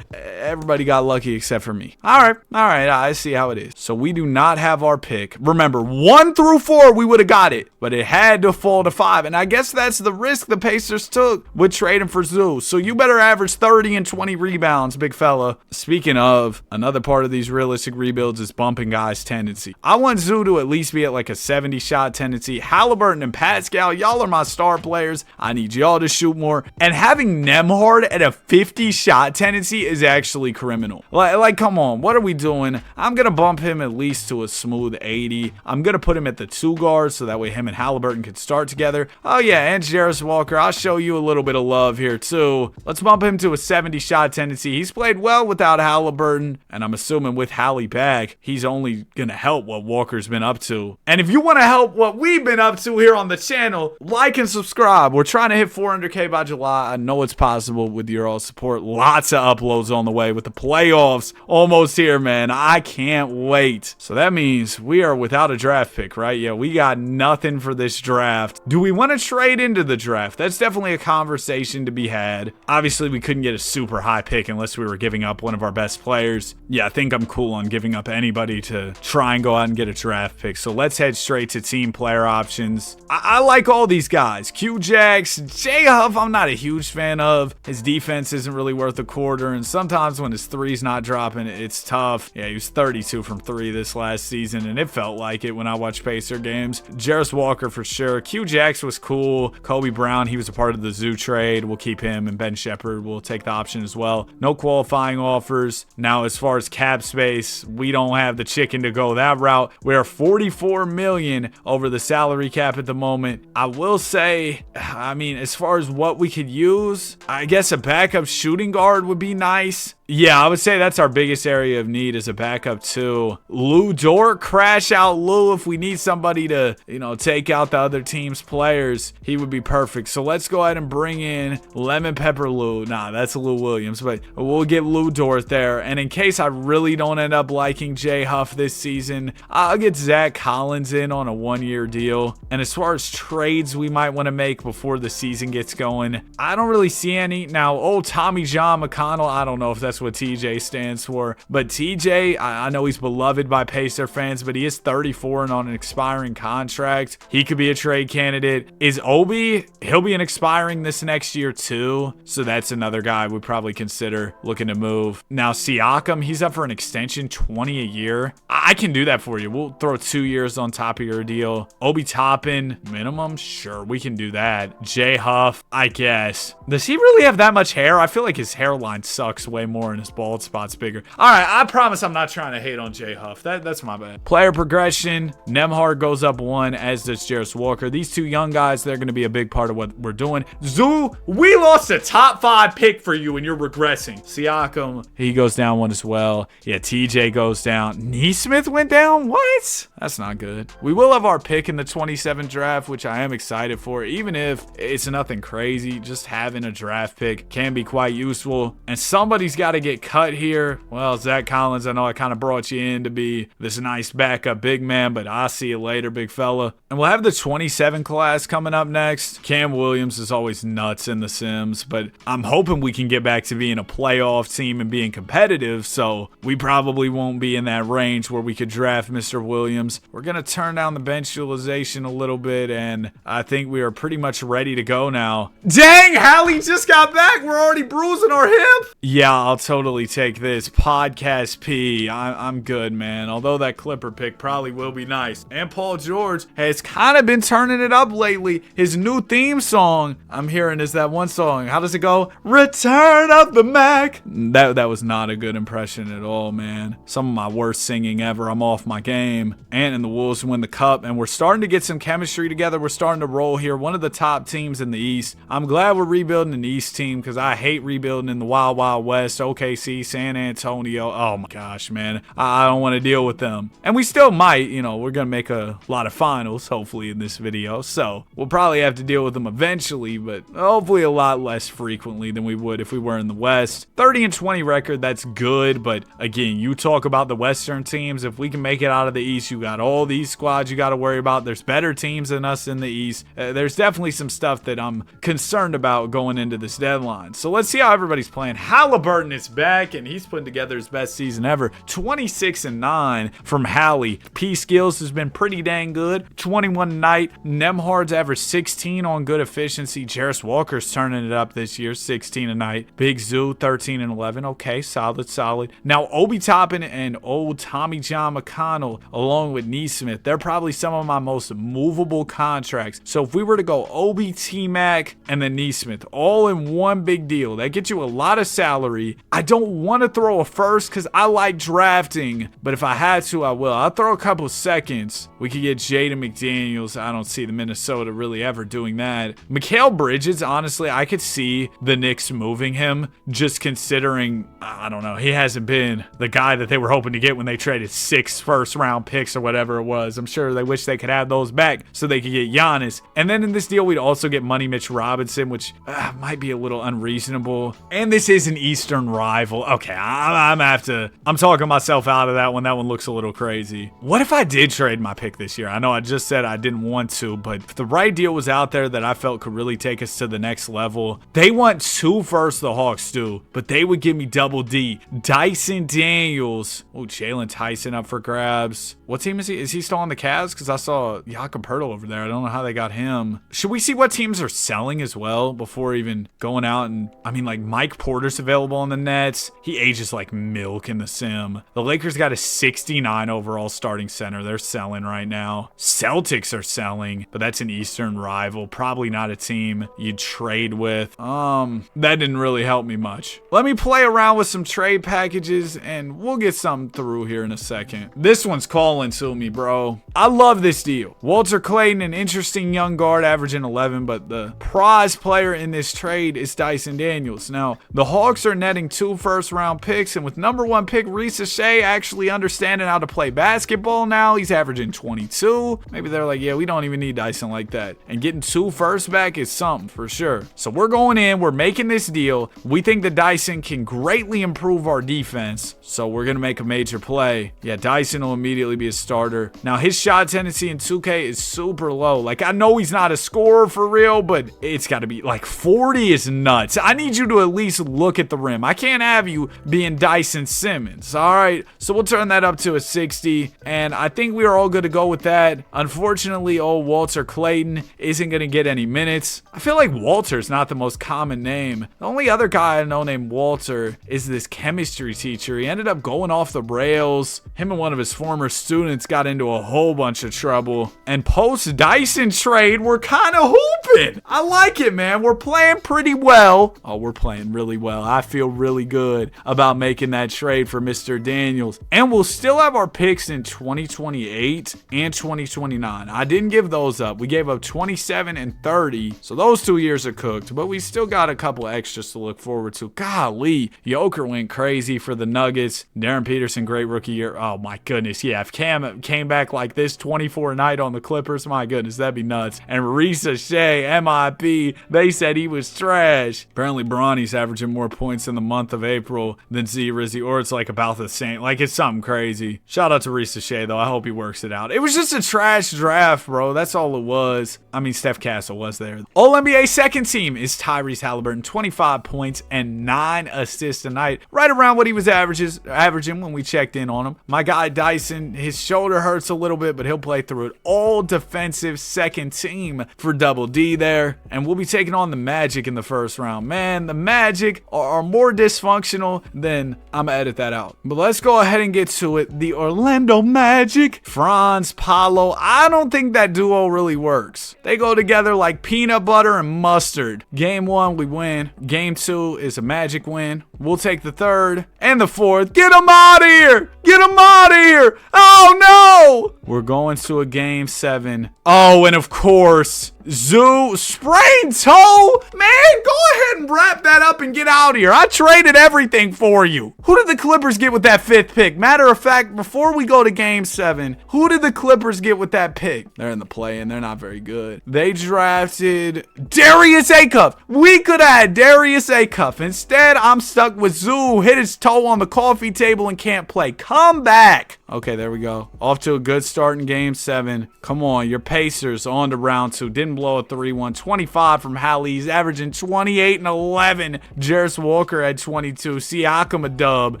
Everybody got lucky except for me. All right, I see how it is. So we do not have our pick. Remember, 1 through 4, we would have got it, but it had to fall to 5. And I guess that's the risk the Pacers took with trading for Zoo. So you better average 30 and 20 rebounds, big fella. Speaking of, another part of these realistic rebuilds is bumping guys' tendency. I want Zoo to at least be at like a 70 shot tendency. Halliburton and Pascal, y'all are my star players. I need y'all to shoot more. And having Nembhard at a 50 shot tendency is actually criminal. Like, come on, what are we doing? I'm gonna bump him at least to a smooth 80. I'm gonna put him at the 2 guard so that way him and Halliburton can start together. Oh yeah, and Jarris Walker, I'll show you a little bit of love here too. Let's bump him to a 70 shot tendency. He's played well without Halliburton, and I'm assuming with Hallie back, he's only gonna help what Walker's been up to. And if you want to help what we've been up to here on the channel, video, like and subscribe. We're trying to hit 400K by July. I know it's possible with your all support. Lots of uploads on the way with the playoffs almost here, man. I can't wait. So that means we are without a draft pick, right? Yeah, we got nothing for this draft. Do we want to trade into the draft? That's definitely a conversation to be had. Obviously, we couldn't get a super high pick unless we were giving up one of our best players. Yeah, I think I'm cool on giving up anybody to try and go out and get a draft pick. So let's head straight to team player options. I like all these guys. Q-Jax, J-Huff, I'm not a huge fan of. His defense isn't really worth a quarter, and sometimes when his three's not dropping, it's tough. Yeah, he was 32 from 3 this last season, and it felt like it when I watched Pacer games. Jarris Walker for sure. Q-Jax was cool. Kobe Brown, he was a part of the Zoo trade. We'll keep him, and Ben Shepherd will take the option as well. No qualifying offers. Now, as far as cap space, we don't have the chicken to go that route. We are $44 million over the salary cap at the moment. I will say, I mean, as far as what we could use, I guess a backup shooting guard would be nice. Yeah, I would say that's our biggest area of need is a backup too. Lou Dort, crash out Lou. If we need somebody to, take out the other team's players, he would be perfect. So let's go ahead and bring in Lemon Pepper Lou. Nah, that's Lou Williams, but we'll get Lou Dort there. And in case I really don't end up liking J Huff this season, I'll get Zach Collins in on a 1-year deal. And as far as trades we might want to make before the season gets going, I don't really see any. Now, old Tommy John McConnell, I don't know if that's what TJ stands for, but TJ, I know he's beloved by Pacer fans, but he is 34 and on an expiring contract. He could be a trade candidate. Is Obi? He'll be an expiring this next year too, so that's another guy we'd probably consider looking to move. Now Siakam, he's up for an extension, 20 a year. I can do that for you. We'll throw 2 years on top of your deal. Obi Toppin, minimum? Sure, we can do that. J Huff, I guess. Does he really have that much hair? I feel like his hairline sucks way more and his bald spot's bigger. All right, I promise I'm not trying to hate on J Huff. That's my bad. Player progression, Nembhard goes up 1, as does Jarris Walker. These 2 young guys, they're going to be a big part of what we're doing. Zoo, we lost a top 5 pick for you and you're regressing. Siakam, he goes down 1 as well. Yeah, TJ goes down. Neesmith went down? What? That's not good. We will have our pick in the 27 draft, which I am excited for. Even if it's nothing crazy, just having a draft pick can be quite useful. And somebody's got to get cut here. Well, Zach Collins, I know I kind of brought you in to be this nice backup big man, but I'll see you later, big fella. And we'll have the 27 class coming up next. Cam Williams is always nuts in the Sims, but I'm hoping we can get back to being a playoff team and being competitive, so we probably won't be in that range where we could draft Mr. Williams. We're going to turn down the bench utilization a little bit, and I think we are pretty much ready to go now. Dang, Hallie just got back. We're already bruising our hip. Yeah, I'll totally take this. Podcast P. I'm good, man. Although that Clipper pick probably will be nice. And Paul George has kind of been turning it up lately. His new theme song I'm hearing is that one song. How does it go? Return of the Mac. That was not a good impression at all, man. Some of my worst singing ever. I'm off my game. And the Wolves win the cup, and we're starting to get some chemistry together. We're starting to roll here. One of the top teams in the East. I'm glad we're rebuilding an East team because I hate rebuilding in the Wild Wild West. OKC, San Antonio. Oh my gosh, man. I don't want to deal with them. And we still might, we're going to make a lot of finals, hopefully, in this video. So we'll probably have to deal with them eventually, but hopefully a lot less frequently than we would if we were in the West. 30-20 record, that's good. But again, you talk about the Western teams. If we can make it out of the East, you got all these squads you got to worry about. There's better teams than us in the East. There's definitely some stuff that I'm concerned about going into this deadline. So let's see how everybody's playing. Halliburton is back, and he's putting together his best season ever. 26-9 from Hallie. P Skills has been pretty dang good. 21 a night. Nembhard's averaged 16 on good efficiency. Jarris Walker's turning it up this year. 16 a night. Big Zoo, 13 and 11. Okay, solid. Now, Obi Toppin and old Tommy John McConnell, along with Neesmith, they're probably some of my most movable contracts. So if we were to go Obi, T-Mac, and then Neesmith, all in one big deal, that gets you a lot of salary. I don't want to throw a first because I like drafting, but if I had to, I will. I'll throw a couple seconds. We could get Jaden McDaniels. I don't see the Minnesota really ever doing that. Mikal Bridges, honestly, I could see the Knicks moving him, just considering, I don't know, he hasn't been the guy that they were hoping to get when they traded 6 first-round picks or whatever it was. I'm sure they wish they could have those back so they could get Giannis. And then in this deal, we'd also get Money Mitch Robinson, which might be a little unreasonable. And this is an Eastern rival. Okay, I'm talking myself out of that one. That one looks a little crazy. What if I did trade my pick this year? I know I just said I didn't want to, but if the right deal was out there that I felt could really take us to the next level, they want 2 firsts, the Hawks do, but they would give me double D. Dyson Daniels. Oh, Jalen Tyson up for grabs. What team is he? Is he still on the Cavs? Because I saw Jakob Poeltl over there. I don't know how they got him. Should we see what teams are selling as well before even going out? And I mean, like, Mike Porter's available on the Nets. He ages like milk in the sim. The Lakers got a 69 overall starting center. They're selling right now. Celtics are selling, but that's an Eastern rival. Probably not a team you'd trade with. That didn't really help me much. Let me play around with some trade packages and we'll get something through here in a second. This one's calling to me, bro. I love this deal. Walter Clayton, an interesting young guard, averaging 11, but the prize player in this trade is Dyson Daniels. Now, the Hawks are netting 2 first-round picks, and with number 1 pick Risa Shea actually understanding how to play basketball now, he's averaging 22. Maybe they're like, yeah, we don't even need Dyson like that. And getting 2 firsts back is something for sure. So we're going in, we're making this deal. We think that Dyson can greatly improve our defense, so we're going to make a major play. Yeah, Dyson will immediately be a starter. Now, his shot tendency in 2K is super low. Like, I know he's not a scorer for real, but it's got to be like 40 is nuts. I need you to at least look at the rim. I can't have you being Dyson Simmons. All right, so we'll turn that up to a 60, and I think we are all good to go with that. Unfortunately, old Walter Clayton isn't going to get any minutes. I feel like Walter's not the most common name. The only other guy I know named Walter is this chemistry teacher. He ended up going off the rails. Him and one of his former students got into a whole bunch of trouble. And post Dyson trade, we're kind of hooping. I like it, man. We're playing pretty well. Oh, we're playing really well. I feel really good about making that trade for Mr. Daniels. And we'll still have our picks in 2028 and 2029. I didn't give those up. We gave up 27 and 30. So those 2 years are cooked, but we still got a couple extras to look forward to. Golly, Joker went crazy for the Nuggets. Darren Peterson, great rookie year. Oh my goodness. Yeah, if Cam came back like this 24 a night on the Clippers, my goodness, that'd be nuts. And Risa Shea, MIP, they said he was trash. Apparently Bronny's averaging more points in the month of April than Z Rizzy, or it's like about the same. Like, it's something crazy. Shout out to Risa Shea, though. I hope he works it out. It was just a trash draft, bro. That's all it was. I mean, Steph Castle was there. All-NBA second team is Tyrese Halliburton, 25 points and 9 assists a night. Right around what he was averaging when we checked in on him. My guy Dyson, his shoulder hurts a little bit, but he'll play through it. All defensive second team for Double D there. And we'll be taking on the Magic in the first round. Man, the Magic are more dysfunctional than... I'm gonna edit that out. But let's go ahead and get to it. The Orlando Magic, Franz, Paolo. I don't think that duo really works. They go together like peanut butter and mustard. Game 1, we win. Game 2 is a Magic win. We'll take the 3rd and the 4th. Get them out of here! Get them out of here! Oh no! We're going to a Game 7. Oh, and of course, Zoo sprained toe? Man, go ahead and wrap that up and get out of here. I traded everything for you. Who did the Clippers get with that 5th pick? Matter of fact, before we go to Game 7, who did the Clippers get with that pick? They're in the play-in. They're not very good. They drafted Darius Acuff. We could have had Darius Acuff. Instead, I'm stuck with Zoo. Hit his toe on the coffee table and can't play. Come back. Okay, there we go. Off to a good start in Game 7. Come on, your Pacers on to round 2. Didn't blow a 3-1. 25 from Hallie's, averaging 28 and 11. Jarris Walker had 22. Siakam a dub.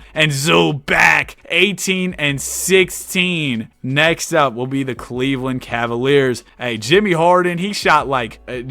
And Zoo back, 18 and 16. Next up will be the Cleveland Cavaliers. Hey, Jimmy Harden, he shot like June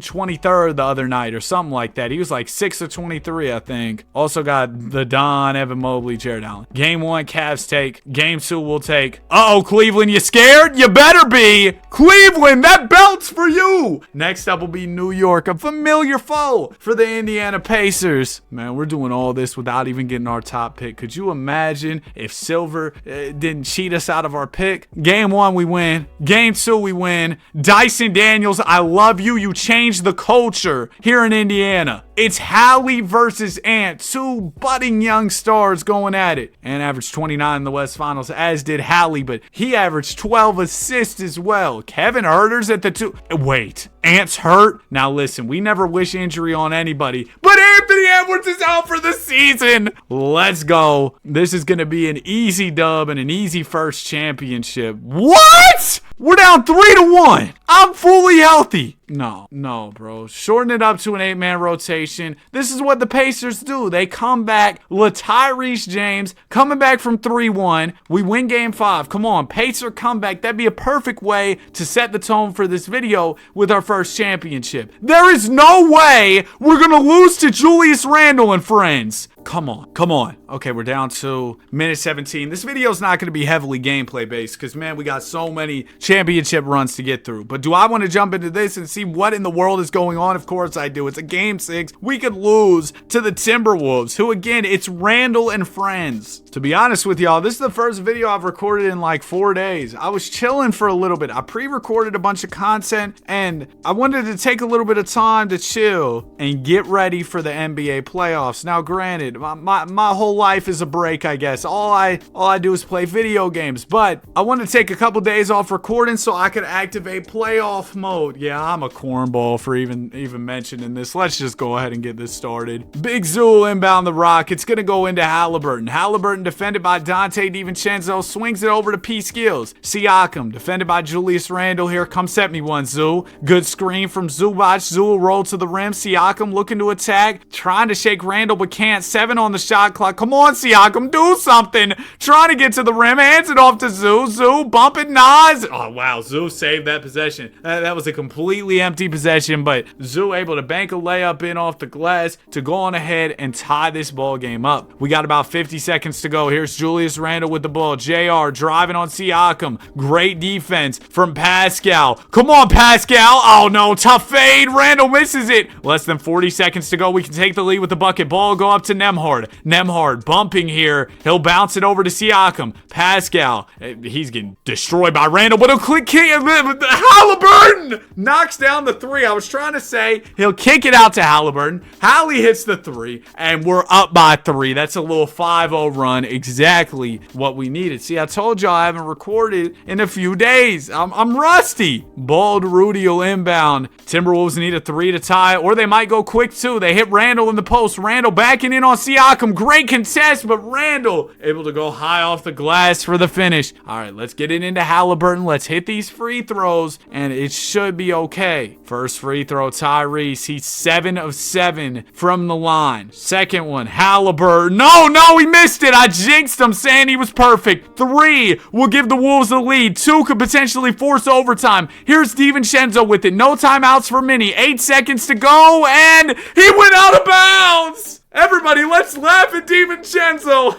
23rd the other night or something like that. He was like 6 of 23, I think. Also got the Don, Evan Mobley, Jared Allen. Game 1, Cavs take. Game 2, we'll take. Uh-oh, Cleveland, you scared? You better be. Cleveland, that belt's for you. Next up will be New York, a familiar foe for the Indiana Pacers. Man, we're doing all this without even getting our top pick. Could you imagine if Silver didn't cheat us out of our pick? Game 1, we win. Game 2, we win. Dyson Daniels, I love you. You changed the culture here in Indiana. It's Hallie versus Ant, 2 budding young stars going at it. Ant averaged 29 in the West Finals, as did Hallie, but he averaged 12 assists as well. Kevin Huerter's at the 2. Wait, Ant's hurt? Now listen, we never wish injury on anybody, but Anthony Edwards is out for the season. Let's go. This is going to be an easy dub and an easy first championship. What? We're down 3-1. I'm fully healthy. No, bro. Shorten it up to an 8-man rotation. This is what the Pacers do. They come back. Tyrese James coming back from 3-1. We win game 5. Come on, Pacer comeback. That'd be a perfect way to set the tone for this video with our first championship. There is no way we're going to lose to Julius Randle and friends. Come on. Okay, we're down to minute 17. This video is not going to be heavily gameplay based because, man, we got so many championship runs to get through. But do I want to jump into this and see what in the world is going on? Of course I do. It's a game 6. We could lose to the Timberwolves, who, again, it's Randall and friends. To be honest with y'all, this is the first video I've recorded in like 4 days. I was chilling for a little bit. I pre-recorded a bunch of content and I wanted to take a little bit of time to chill and get ready for the NBA playoffs. Now, granted, my whole life is a break, I guess. All I do is play video games, but I want to take a couple days off recording so I could activate playoff mode. Yeah, I'm a cornball for even mentioning this. Let's just go ahead and get this started. Big Zool inbound the rock. It's gonna go into Halliburton. Halliburton defended by Dante DiVincenzo, swings it over to P. Skills. Siakam defended by Julius Randle. Here, come set me one, Zool. Good screen from Zubac. Zool rolled to the rim. Siakam looking to attack, trying to shake Randle but can't. 7 on the shot clock. Come on, Siakam, do something. Trying to get to the rim, hands it off to Zoo. Zoo bumping Nas. Oh, wow, Zoo saved that possession. That was a completely empty possession, but Zoo able to bank a layup in off the glass to go on ahead and tie this ball game up. We got about 50 seconds to go. Here's Julius Randle with the ball. JR driving on Siakam. Great defense from Pascal. Come on, Pascal. Oh, no, tough fade. Randle misses it. Less than 40 seconds to go. We can take the lead with the bucket. Ball go up to Nembhard. Nembhard bumping here. He'll bounce it over to Siakam. Pascal, he's getting destroyed by Randle, but he'll kick Halliburton knocks down the 3. I was trying to say he'll kick it out to Halliburton. Hallie hits the 3, and we're up by 3. That's a little 5-0 run. Exactly what we needed. See, I told y'all I haven't recorded in a few days. I'm rusty. Bald Rudy will inbound. Timberwolves need a 3 to tie, or they might go quick too. They hit Randle in the post. Randle backing in on Siakam. Great contest, but Randle able to go high off the glass for the finish. All right, let's get it into Halliburton. Let's hit these free throws, and it should be okay. First free throw, Tyrese. He's 7 of 7 from the line. Second one, Halliburton. No, he missed it. I jinxed him saying he was perfect. 3 will give the Wolves the lead. 2 could potentially force overtime. Here's DiVincenzo with it. No timeouts for Minnie. 8 seconds to go, and he went out of bounds. Everybody, let's laugh at DiVincenzo.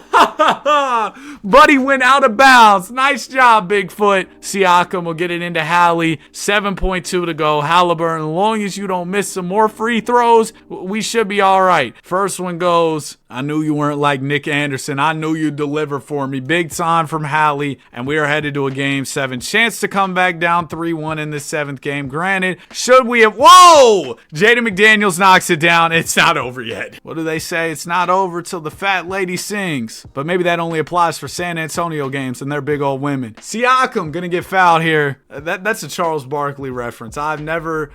Buddy went out of bounds. Nice job, Bigfoot. Siakam will get it into Hallie. 7.2 to go. Halliburton, as long as you don't miss some more free throws, we should be all right. First one goes. I knew you weren't like Nick Anderson. I knew you'd deliver for me. Big time from Hallie, and we are headed to a game 7. Chance to come back down 3-1 in this 7th game. Granted, should we have... Whoa! Jaden McDaniels knocks it down. It's not over yet. What do they say? It's not over till the fat lady sings. But maybe that only applies for San Antonio games and their big old women. Siakam gonna get fouled here. That's a Charles Barkley reference. I've never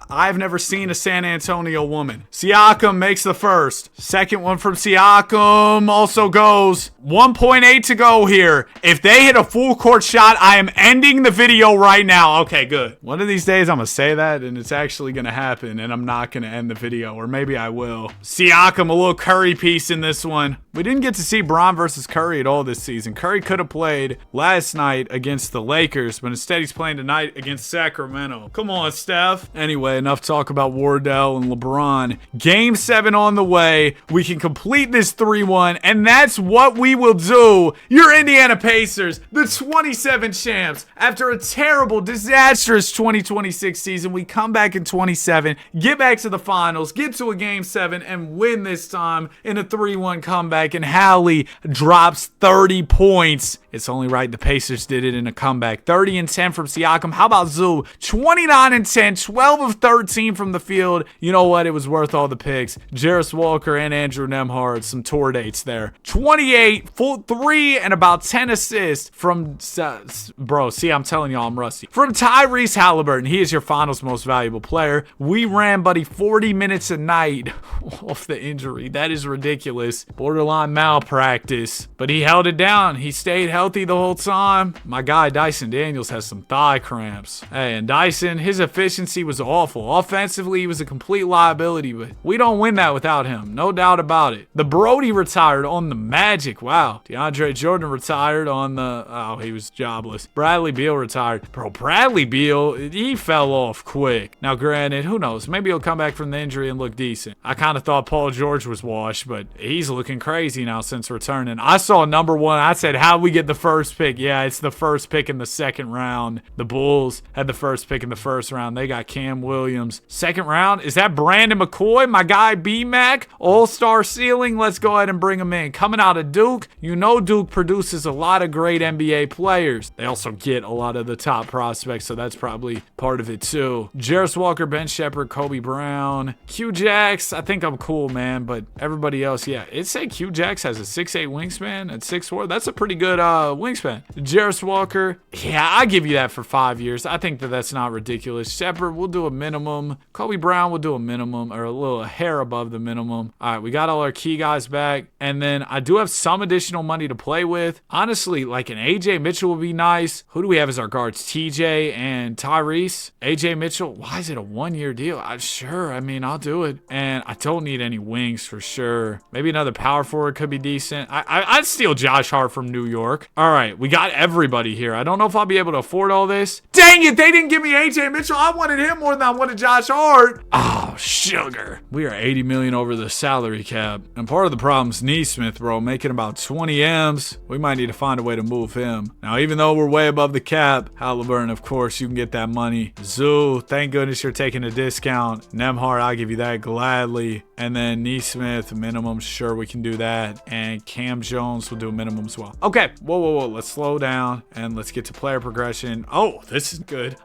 seen a San Antonio woman. Siakam makes the first. Second one from Siakam also goes. 1.8 to go here. If they hit a full court shot, I am ending the video right now. Okay, good. One of these days I'm gonna say that and it's actually gonna happen and I'm not gonna end the video, or maybe I will. Siakam, a little Curry piece in this one. We didn't get to see Bron versus Curry at all this season. Curry could have played last night against the Lakers, but instead he's playing tonight against Sacramento. Come on, Steph. Anyway, enough talk about Wardell and LeBron. Game 7 on the way. We can complete this 3-1, and that's what we will do. Your Indiana Pacers, the 27 champs. After a terrible, disastrous 2026 season, we come back in 27, get back to the finals, get to a Game 7, and win this time in a 3-1 comeback. And Howley drops 30 points. It's only right the Pacers did it in a comeback. 30 and 10 from Siakam. How about Zoo? 29 and 10, 12 of 13 from the field. You know what? It was worth all the picks. Jarris Walker and Andrew Nembhard, some tour dates there. 28, full 3, and about 10 assists from, bro, see, I'm telling y'all I'm rusty. From Tyrese Halliburton. He is your finals most valuable player. We ran, buddy, 40 minutes a night off the injury. That is ridiculous. Borderline malpractice. But he held it down. He stayed healthy the whole time. My guy Dyson Daniels has some thigh cramps. Hey, and Dyson, his efficiency was awful. Offensively, he was a complete liability, but we don't win that without him. No doubt about it. The Brody retired on the Magic. Wow. DeAndre Jordan retired on the... Oh, he was jobless. Bradley Beal retired. Bro, Bradley Beal, he fell off quick. Now, granted, who knows? Maybe he'll come back from the injury and look decent. I kind of thought Paul George was washed, but he's looking crazy now since returning. I saw number 1. I said, how we get the first pick? Yeah, it's the first pick in the second round. The Bulls had the first pick in the first round. They got Cam Williams. Second round, is that Brandon McCoy? My guy B-Mac? All-star ceiling? Let's go ahead and bring him in. Coming out of Duke, you know Duke produces a lot of great NBA players. They also get a lot of the top prospects, so that's probably part of it too. Jarris Walker, Ben Shepherd, Kobe Brown, Q-Jax. I think I'm cool, man, but everybody else, yeah. It said Q-Jax has a 6'8 wingspan at 6'4. That's a pretty good wingspan. Jarris Walker, yeah, I give you that for 5 years. I think that's not ridiculous. Shepherd, we'll do a minimum. Kobe Brown, we'll do a minimum, or a hair above the minimum. All right, we got all our key guys back, and then I do have some additional money to play with. Honestly, like an AJ Mitchell would be nice. Who do we have as our guards? TJ and Tyrese. AJ Mitchell, why is it a 1-year deal? Sure, I mean, I'll do it. And I don't need any wings for sure. Maybe another power forward could be decent. I'd steal Josh Hart from New York. All right, we got everybody here. I don't know if I'll be able to afford all this. Dang it, they didn't give me AJ Mitchell. I wanted him more than I wanted Josh Hart. Oh, sugar. We are $80 million over the salary cap. And part of the problem is Neesmith, bro, making about 20 M's. We might need to find a way to move him. Now, even though we're way above the cap, Halliburton, of course, you can get that money. Zoo, thank goodness you're taking a discount. Nembhard, I'll give you that gladly. And then Neesmith, minimum, sure, we can do that. And Cam Jones will do a minimum as well. Okay, whoa. Let's slow down and let's get to player progression. Oh, this is good.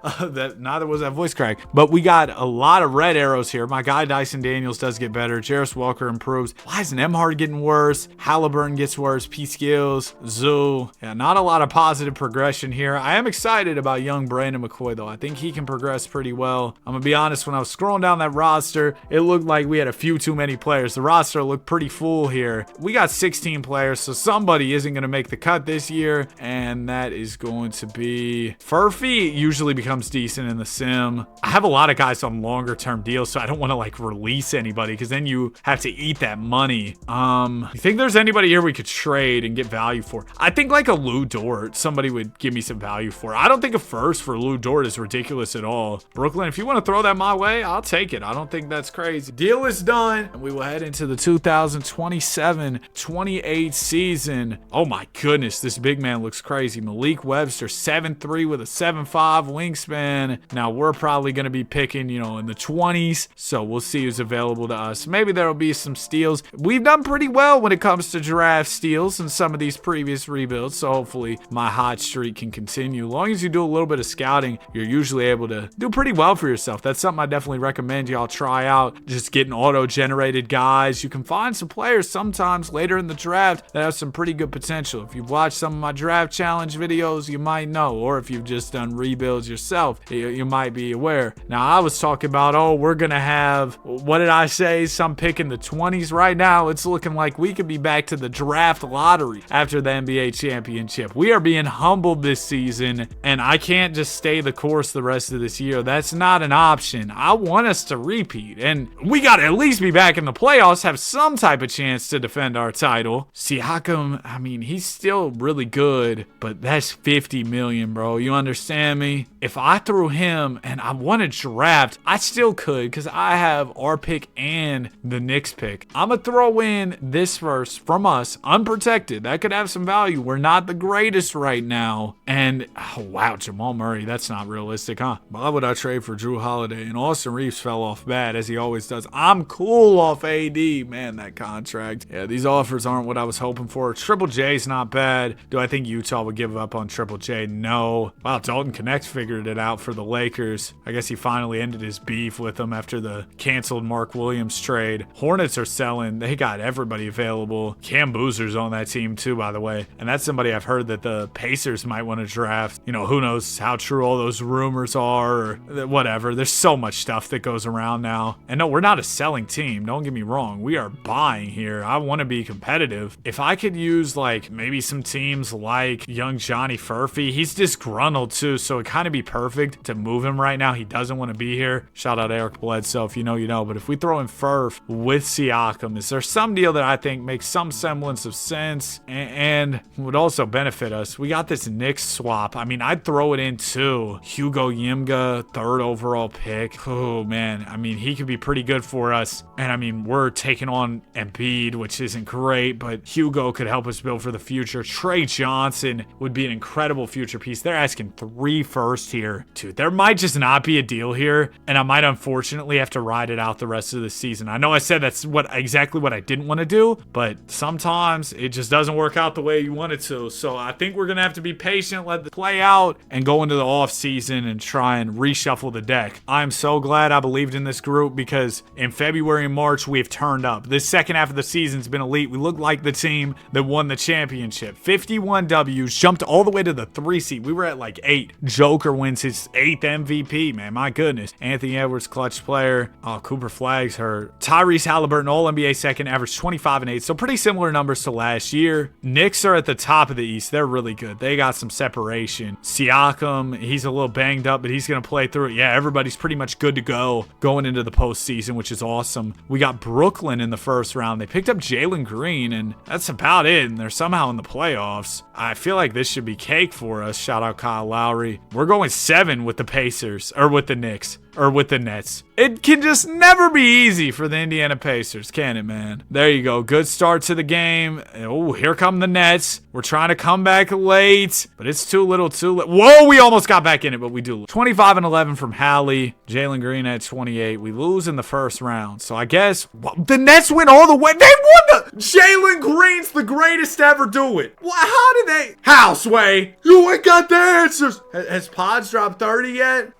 Neither was that voice crack. But we got a lot of red arrows here. My guy Dyson Daniels does get better. Jarris Walker improves. Why is Nembhard getting worse? Halliburton gets worse. P. Skills, Zoo. Yeah, not a lot of positive progression here. I am excited about young Brandon McCoy, though. I think he can progress pretty well. I'm going to be honest, when I was scrolling down that roster, it looked like we had a few too many players. The roster looked pretty full here. We got 16 players, so somebody isn't going to make the cut this year, and that is going to be Furphy. Usually becomes decent in the sim. I have a lot of guys on longer term deals, so I don't want to like release anybody because then you have to eat that money. You think there's anybody here we could trade and get value for? I think like a Lou Dort, somebody would give me some value for. I don't think a first for Lou Dort is ridiculous at all. Brooklyn, if you want to throw that my way, I'll take it. I don't think that's crazy. Deal is done, and we will head into the 2027-28 season. Oh my goodness, this big man looks crazy. Malik Webster, 7'3" with a 7'5" wingspan. Now we're probably going to be picking, in the 20s, so we'll see who's available to us. Maybe there'll be some steals. We've done pretty well when it comes to draft steals in some of these previous rebuilds, so hopefully my hot streak can continue. As long as you do a little bit of scouting, you're usually able to do pretty well for yourself. That's something I definitely recommend y'all try out. Just getting auto-generated guys. You can find some players sometimes later in the draft that have some pretty good potential. If you've watched some of my draft challenge videos, you might know, or if you've just done rebuilds yourself, you might be aware. Now, I was talking about, we're going to have, what did I say? Some pick in the 20s. Right now, it's looking like we could be back to the draft lottery after the NBA championship. We are being humbled this season, and I can't just stay the course the rest of this year. That's not an option. I want us to repeat, and we got to at least be be back in the playoffs, have some type of chance to defend our title. Siakam, I mean, he's still really good, but that's $50 million, bro. You understand me? If I threw him and I want to draft, I still could because I have our pick and the Knicks pick. I'm going to throw in this first from us, unprotected. That could have some value. We're not the greatest right now. And, oh, wow, Jamal Murray, that's not realistic, huh? Why would I trade for Drew Holiday? And Austin Reeves fell off bad, as he always does. I'm cool off AD. Man, that contract. Yeah, these offers aren't what I was hoping for. Triple J's not bad. Do I think Utah would give up on Triple J? No. Wow, Dalton Connect figured it out for the Lakers. I guess he finally ended his beef with them after the canceled Mark Williams trade. Hornets are selling. They got everybody available. Cam Boozer's on that team too, by the way. And that's somebody I've heard that the Pacers might want to draft. You know, who knows how true all those rumors are or whatever. There's so much stuff that goes around now. And no, we're not a selling team. Don't get me wrong. We are buying here. I want to be competitive. If I could use like maybe some teams like young Johnny Furphy, he's disgruntled too, so it kind of be perfect to move him right now. He doesn't want to be here. Shout out Eric Bledsoe. If you know, you know. But if we throw in Furf with Siakam, is there some deal that I think makes some semblance of sense and would also benefit us? We got this Knicks swap. I mean, I'd throw it in too. Hugo Yimga, 3rd overall pick. Oh man, I mean, he could be pretty good for us. And I mean, we're taking on Embiid, which isn't great, but Hugo could help us build for the future. Trey Johnson would be an incredible future piece. They're asking 3 first here, dude. There might just not be a deal here, and I might unfortunately have to ride it out the rest of the season. I know I said that's exactly what I didn't want to do, but sometimes it just doesn't work out the way you want it to. So I think we're gonna have to be patient, let it play out, and go into the off season and try and reshuffle the deck. I'm so glad I believed in this group because in February and March we've turned up. This second half of the season's been elite. We look like the team that won the championship. 51 W's, jumped all the way to the 3 seed. We were at like 8. Joker wins his 8th MVP, man. My goodness. Anthony Edwards, clutch player. Oh, Cooper Flagg's hurt. Tyrese Halliburton, All-NBA second, averaged 25 and 8. So pretty similar numbers to last year. Knicks are at the top of the East. They're really good. They got some separation. Siakam, he's a little banged up, but he's going to play through it. Yeah, everybody's pretty much good to go going into the postseason, which is awesome. We got Brooklyn in the first round. They picked up Jalen Green, and that's about it. And they're somehow in the playoffs. I feel like this should be cake for us. Shout out Kyle Lowry. We're going 7 with the Pacers, or with the Knicks. Or with the Nets. It can just never be easy for the Indiana Pacers, can it, man? There you go. Good start to the game. Oh, here come the Nets. We're trying to come back late, but it's too little, too late. Whoa, we almost got back in it, but we do. 25 and 11 from Hallie. Jalen Green at 28. We lose in the first round. So I guess the Nets went all the way. They won the... Jalen Green's the greatest to ever do it. Well, how did they... How, Sway? You ain't got the answers. Has Pods dropped 30 yet?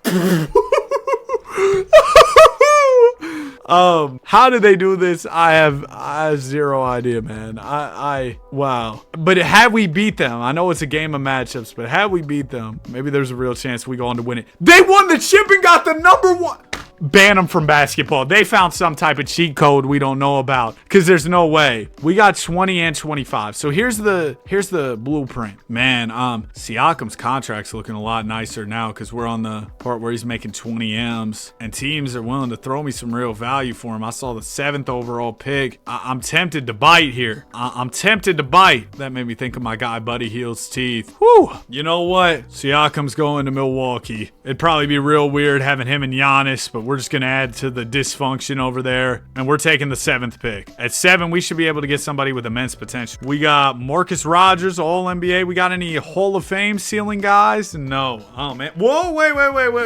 How did they do this? I have zero idea, man. Wow. But had we beat them, I know it's a game of matchups, but had we beat them, maybe there's a real chance we go on to win it. They won the chip and got the number 1. Ban them from basketball. They found some type of cheat code we don't know about because there's no way. We got 20 and 25. So here's the blueprint. Man, Siakam's contract's looking a lot nicer now because we're on the part where he's making 20 M's and teams are willing to throw me some real value for him. I saw the 7th overall pick. I'm tempted to bite here. I'm tempted to bite. That made me think of my guy Buddy Hield's teeth. Whew. You know what? Siakam's going to Milwaukee. It'd probably be real weird having him and Giannis, but we're just going to add to the dysfunction over there. And we're taking the 7th pick. At 7, we should be able to get somebody with immense potential. We got Marcus Rogers, All-NBA. We got any Hall of Fame ceiling guys? No. Oh, man. Whoa,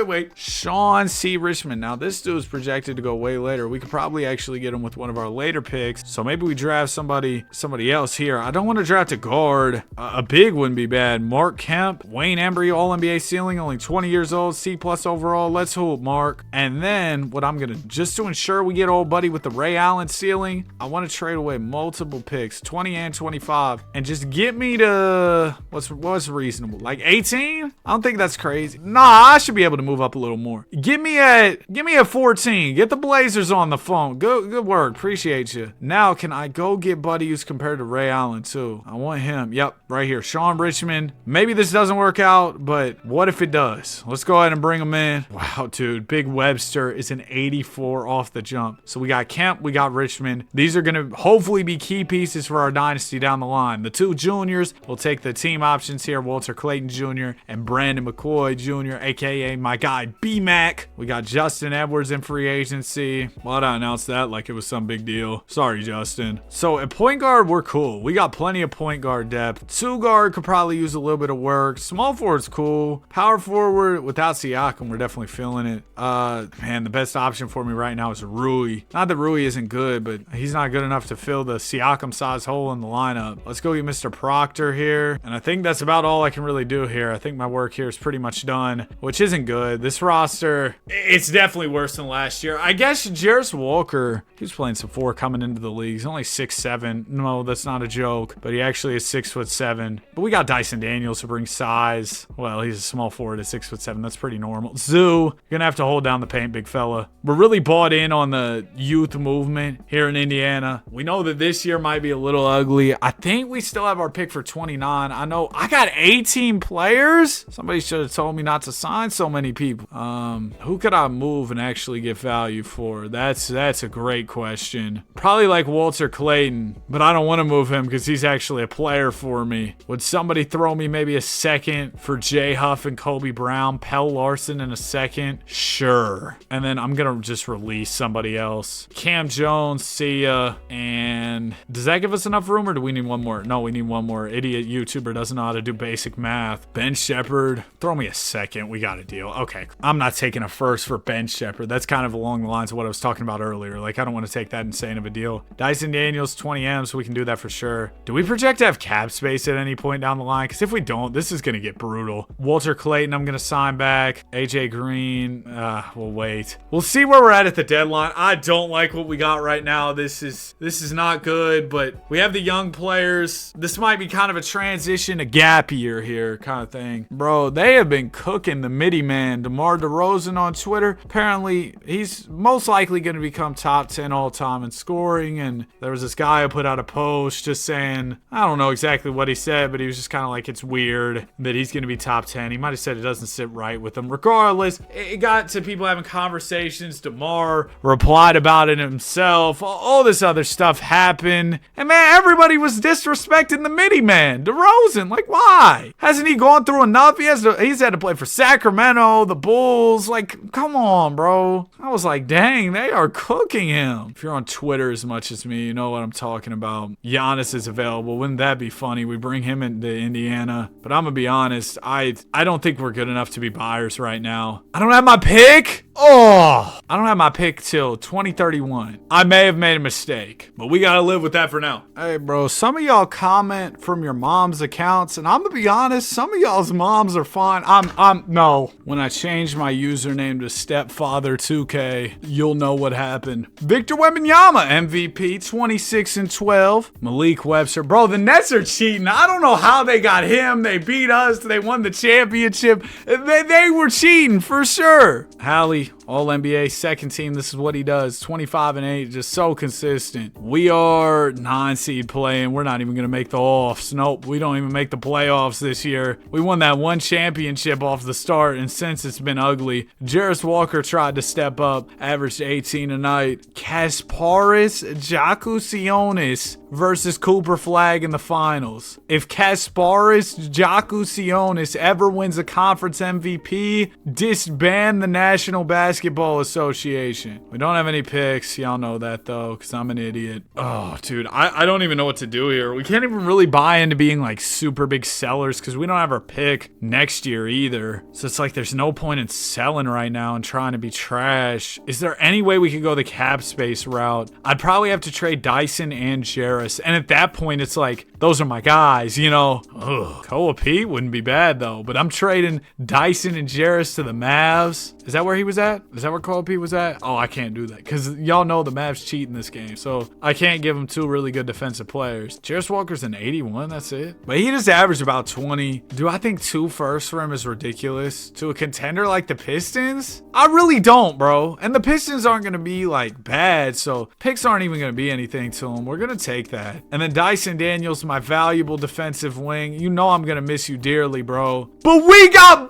wait. Sean C. Richmond. Now, this dude's projected to go way later. We could probably actually get him with one of our later picks. So maybe we draft somebody else here. I don't want to draft a guard. A big wouldn't be bad. Mark Kemp, Wayne Embry, All-NBA ceiling, only 20 years old, C+ overall. Let's hoop, Mark. And then what I'm gonna, just to ensure we get old buddy with the Ray Allen ceiling, I want to trade away multiple picks, 20 and 25, and just get me to what's reasonable, like 18. I don't think that's crazy. Nah, I should be able to move up a little more. Give me a 14. Get the Blazers on the phone. Good work, appreciate you. Now can I go get buddy who's compared to Ray Allen too? I want him. Yep, right here, Sean Richmond. Maybe this doesn't work out, but what if it does? Let's go ahead and bring him in. Wow, dude, Big Webster. roster is an 84 off the jump. So we got Kemp, we got Richmond. These are going to hopefully be key pieces for our dynasty down the line. The two juniors will take the team options here, Walter Clayton Jr. and Brandon McCoy Jr., aka my guy B-Mac. We got Justin Edwards in free agency. Why'd I announce that like it was some big deal? Sorry, Justin. So at point guard, we're cool. We got plenty of point guard depth. Two guard could probably use a little bit of work. Small forward's cool. Power forward without Siakam, we're definitely feeling it. Man, the best option for me right now is Rui. Not that Rui isn't good, but he's not good enough to fill the Siakam size hole in the lineup. Let's go get Mr. Proctor here. And I think that's about all I can really do here. I think my work here is pretty much done, which isn't good. This roster, it's definitely worse than last year. I guess Jarris Walker, he was playing some 4 coming into the league. He's only 6'7". No, that's not a joke, but he actually is 6'7". But we got Dyson Daniels to bring size. Well, he's a small forward at 6'7". That's pretty normal. Zoo, you're gonna have to hold down the paint, big fella. We're really bought in on the youth movement here in Indiana. We know that this year might be a little ugly. I think we still have our pick for 29. I know I got 18 players. Somebody should have told me not to sign so many people. Who could I move and actually get value for? That's a great question. Probably like Walter Clayton, but I don't want to move him because he's actually a player for me. Would somebody throw me maybe a second for Jay Huff and Kobe Brown, Pell Larson in a second? Sure. And then I'm gonna just release somebody else. Cam Jones, see ya. And does that give us enough room, or do we need one more? No, we need one more. Idiot YouTuber doesn't know how to do basic math. Ben Shepherd, throw me a second. We got a deal. Okay, I'm not taking a first for Ben Shepherd. That's kind of along the lines of what I was talking about earlier. Like, I don't want to take that insane of a deal. Dyson Daniels, 20 M, so we can do that for sure. Do we project to have cap space at any point down the line? Because if we don't, this is going to get brutal. Walter Clayton, I'm going to sign back. AJ Green, we'll wait. We'll see where we're at the deadline. I don't like what we got right now. This is not good, but we have the young players. This might be kind of a transition, a gap year here kind of thing. Bro, they have been cooking the midi man. DeMar DeRozan on Twitter. Apparently, he's most likely going to become top 10 all time in scoring. And there was this guy who put out a post just saying, I don't know exactly what he said, but he was just kind of like, it's weird that he's going to be top 10. He might have said it doesn't sit right with him. Regardless, it got to people having conversations. DeMar replied about it himself. All this other stuff happened. And man, everybody was disrespecting the midi man. DeRozan, like, why? Hasn't he gone through enough? He's had to play for Sacramento, the Bulls. Like, come on, bro. I was like, dang, they are cooking him. If you're on Twitter as much as me, you know what I'm talking about. Giannis is available. Wouldn't that be funny? We bring him into Indiana. But I'm going to be honest, I don't think we're good enough to be buyers right now. I don't have my pick. Oh, I don't have my pick till 2031. I may have made a mistake, but we got to live with that for now. Hey, bro, some of y'all comment from your mom's accounts, and I'm going to be honest, some of y'all's moms are fine. No. When I changed my username to Stepfather2K, you'll know what happened. Victor Wembanyama, MVP, 26 and 12. Malik Webster. Bro, the Nets are cheating. I don't know how they got him. They beat us. They won the championship. They were cheating for sure. Hallie, All NBA, second team. This is what he does. 25 and 8, just so consistent. We are 9 seed playing. We're not even going to make the offs. Nope, we don't even make the playoffs this year. We won that one championship off the start, and since it's been ugly. Jarris Walker tried to step up, averaged 18 a night. Kasparis Jakusionis versus Cooper Flag in the finals. If Kasparis Jakusionis ever wins a conference MVP, disband the National Basketball Association. We don't have any picks. Y'all know that though, because I'm an idiot. Oh, dude, I don't even know what to do here. We can't even really buy into being like super big sellers because we don't have our pick next year either. So it's like there's no point in selling right now and trying to be trash. Is there any way we could go the cap space route? I'd probably have to trade Dyson and Jarris. And at that point, it's like, those are my guys, you know. Ugh. Koa Pete wouldn't be bad though, but I'm trading Dyson and Jarris to the Mavs. Is that where he was at? Is that where Koa Pete was at? Oh, I can't do that because y'all know the Mavs cheat in this game. So I can't give him 2 really good defensive players. Jarris Walker's an 81, that's it. But he just averaged about 20. Do I think 2 firsts for him is ridiculous? To a contender like the Pistons? I really don't, bro. And the Pistons aren't going to be like bad, so picks aren't even going to be anything to him. We're going to take that. And then Dyson Daniels, my valuable defensive wing. You know I'm going to miss you dearly, bro. But we got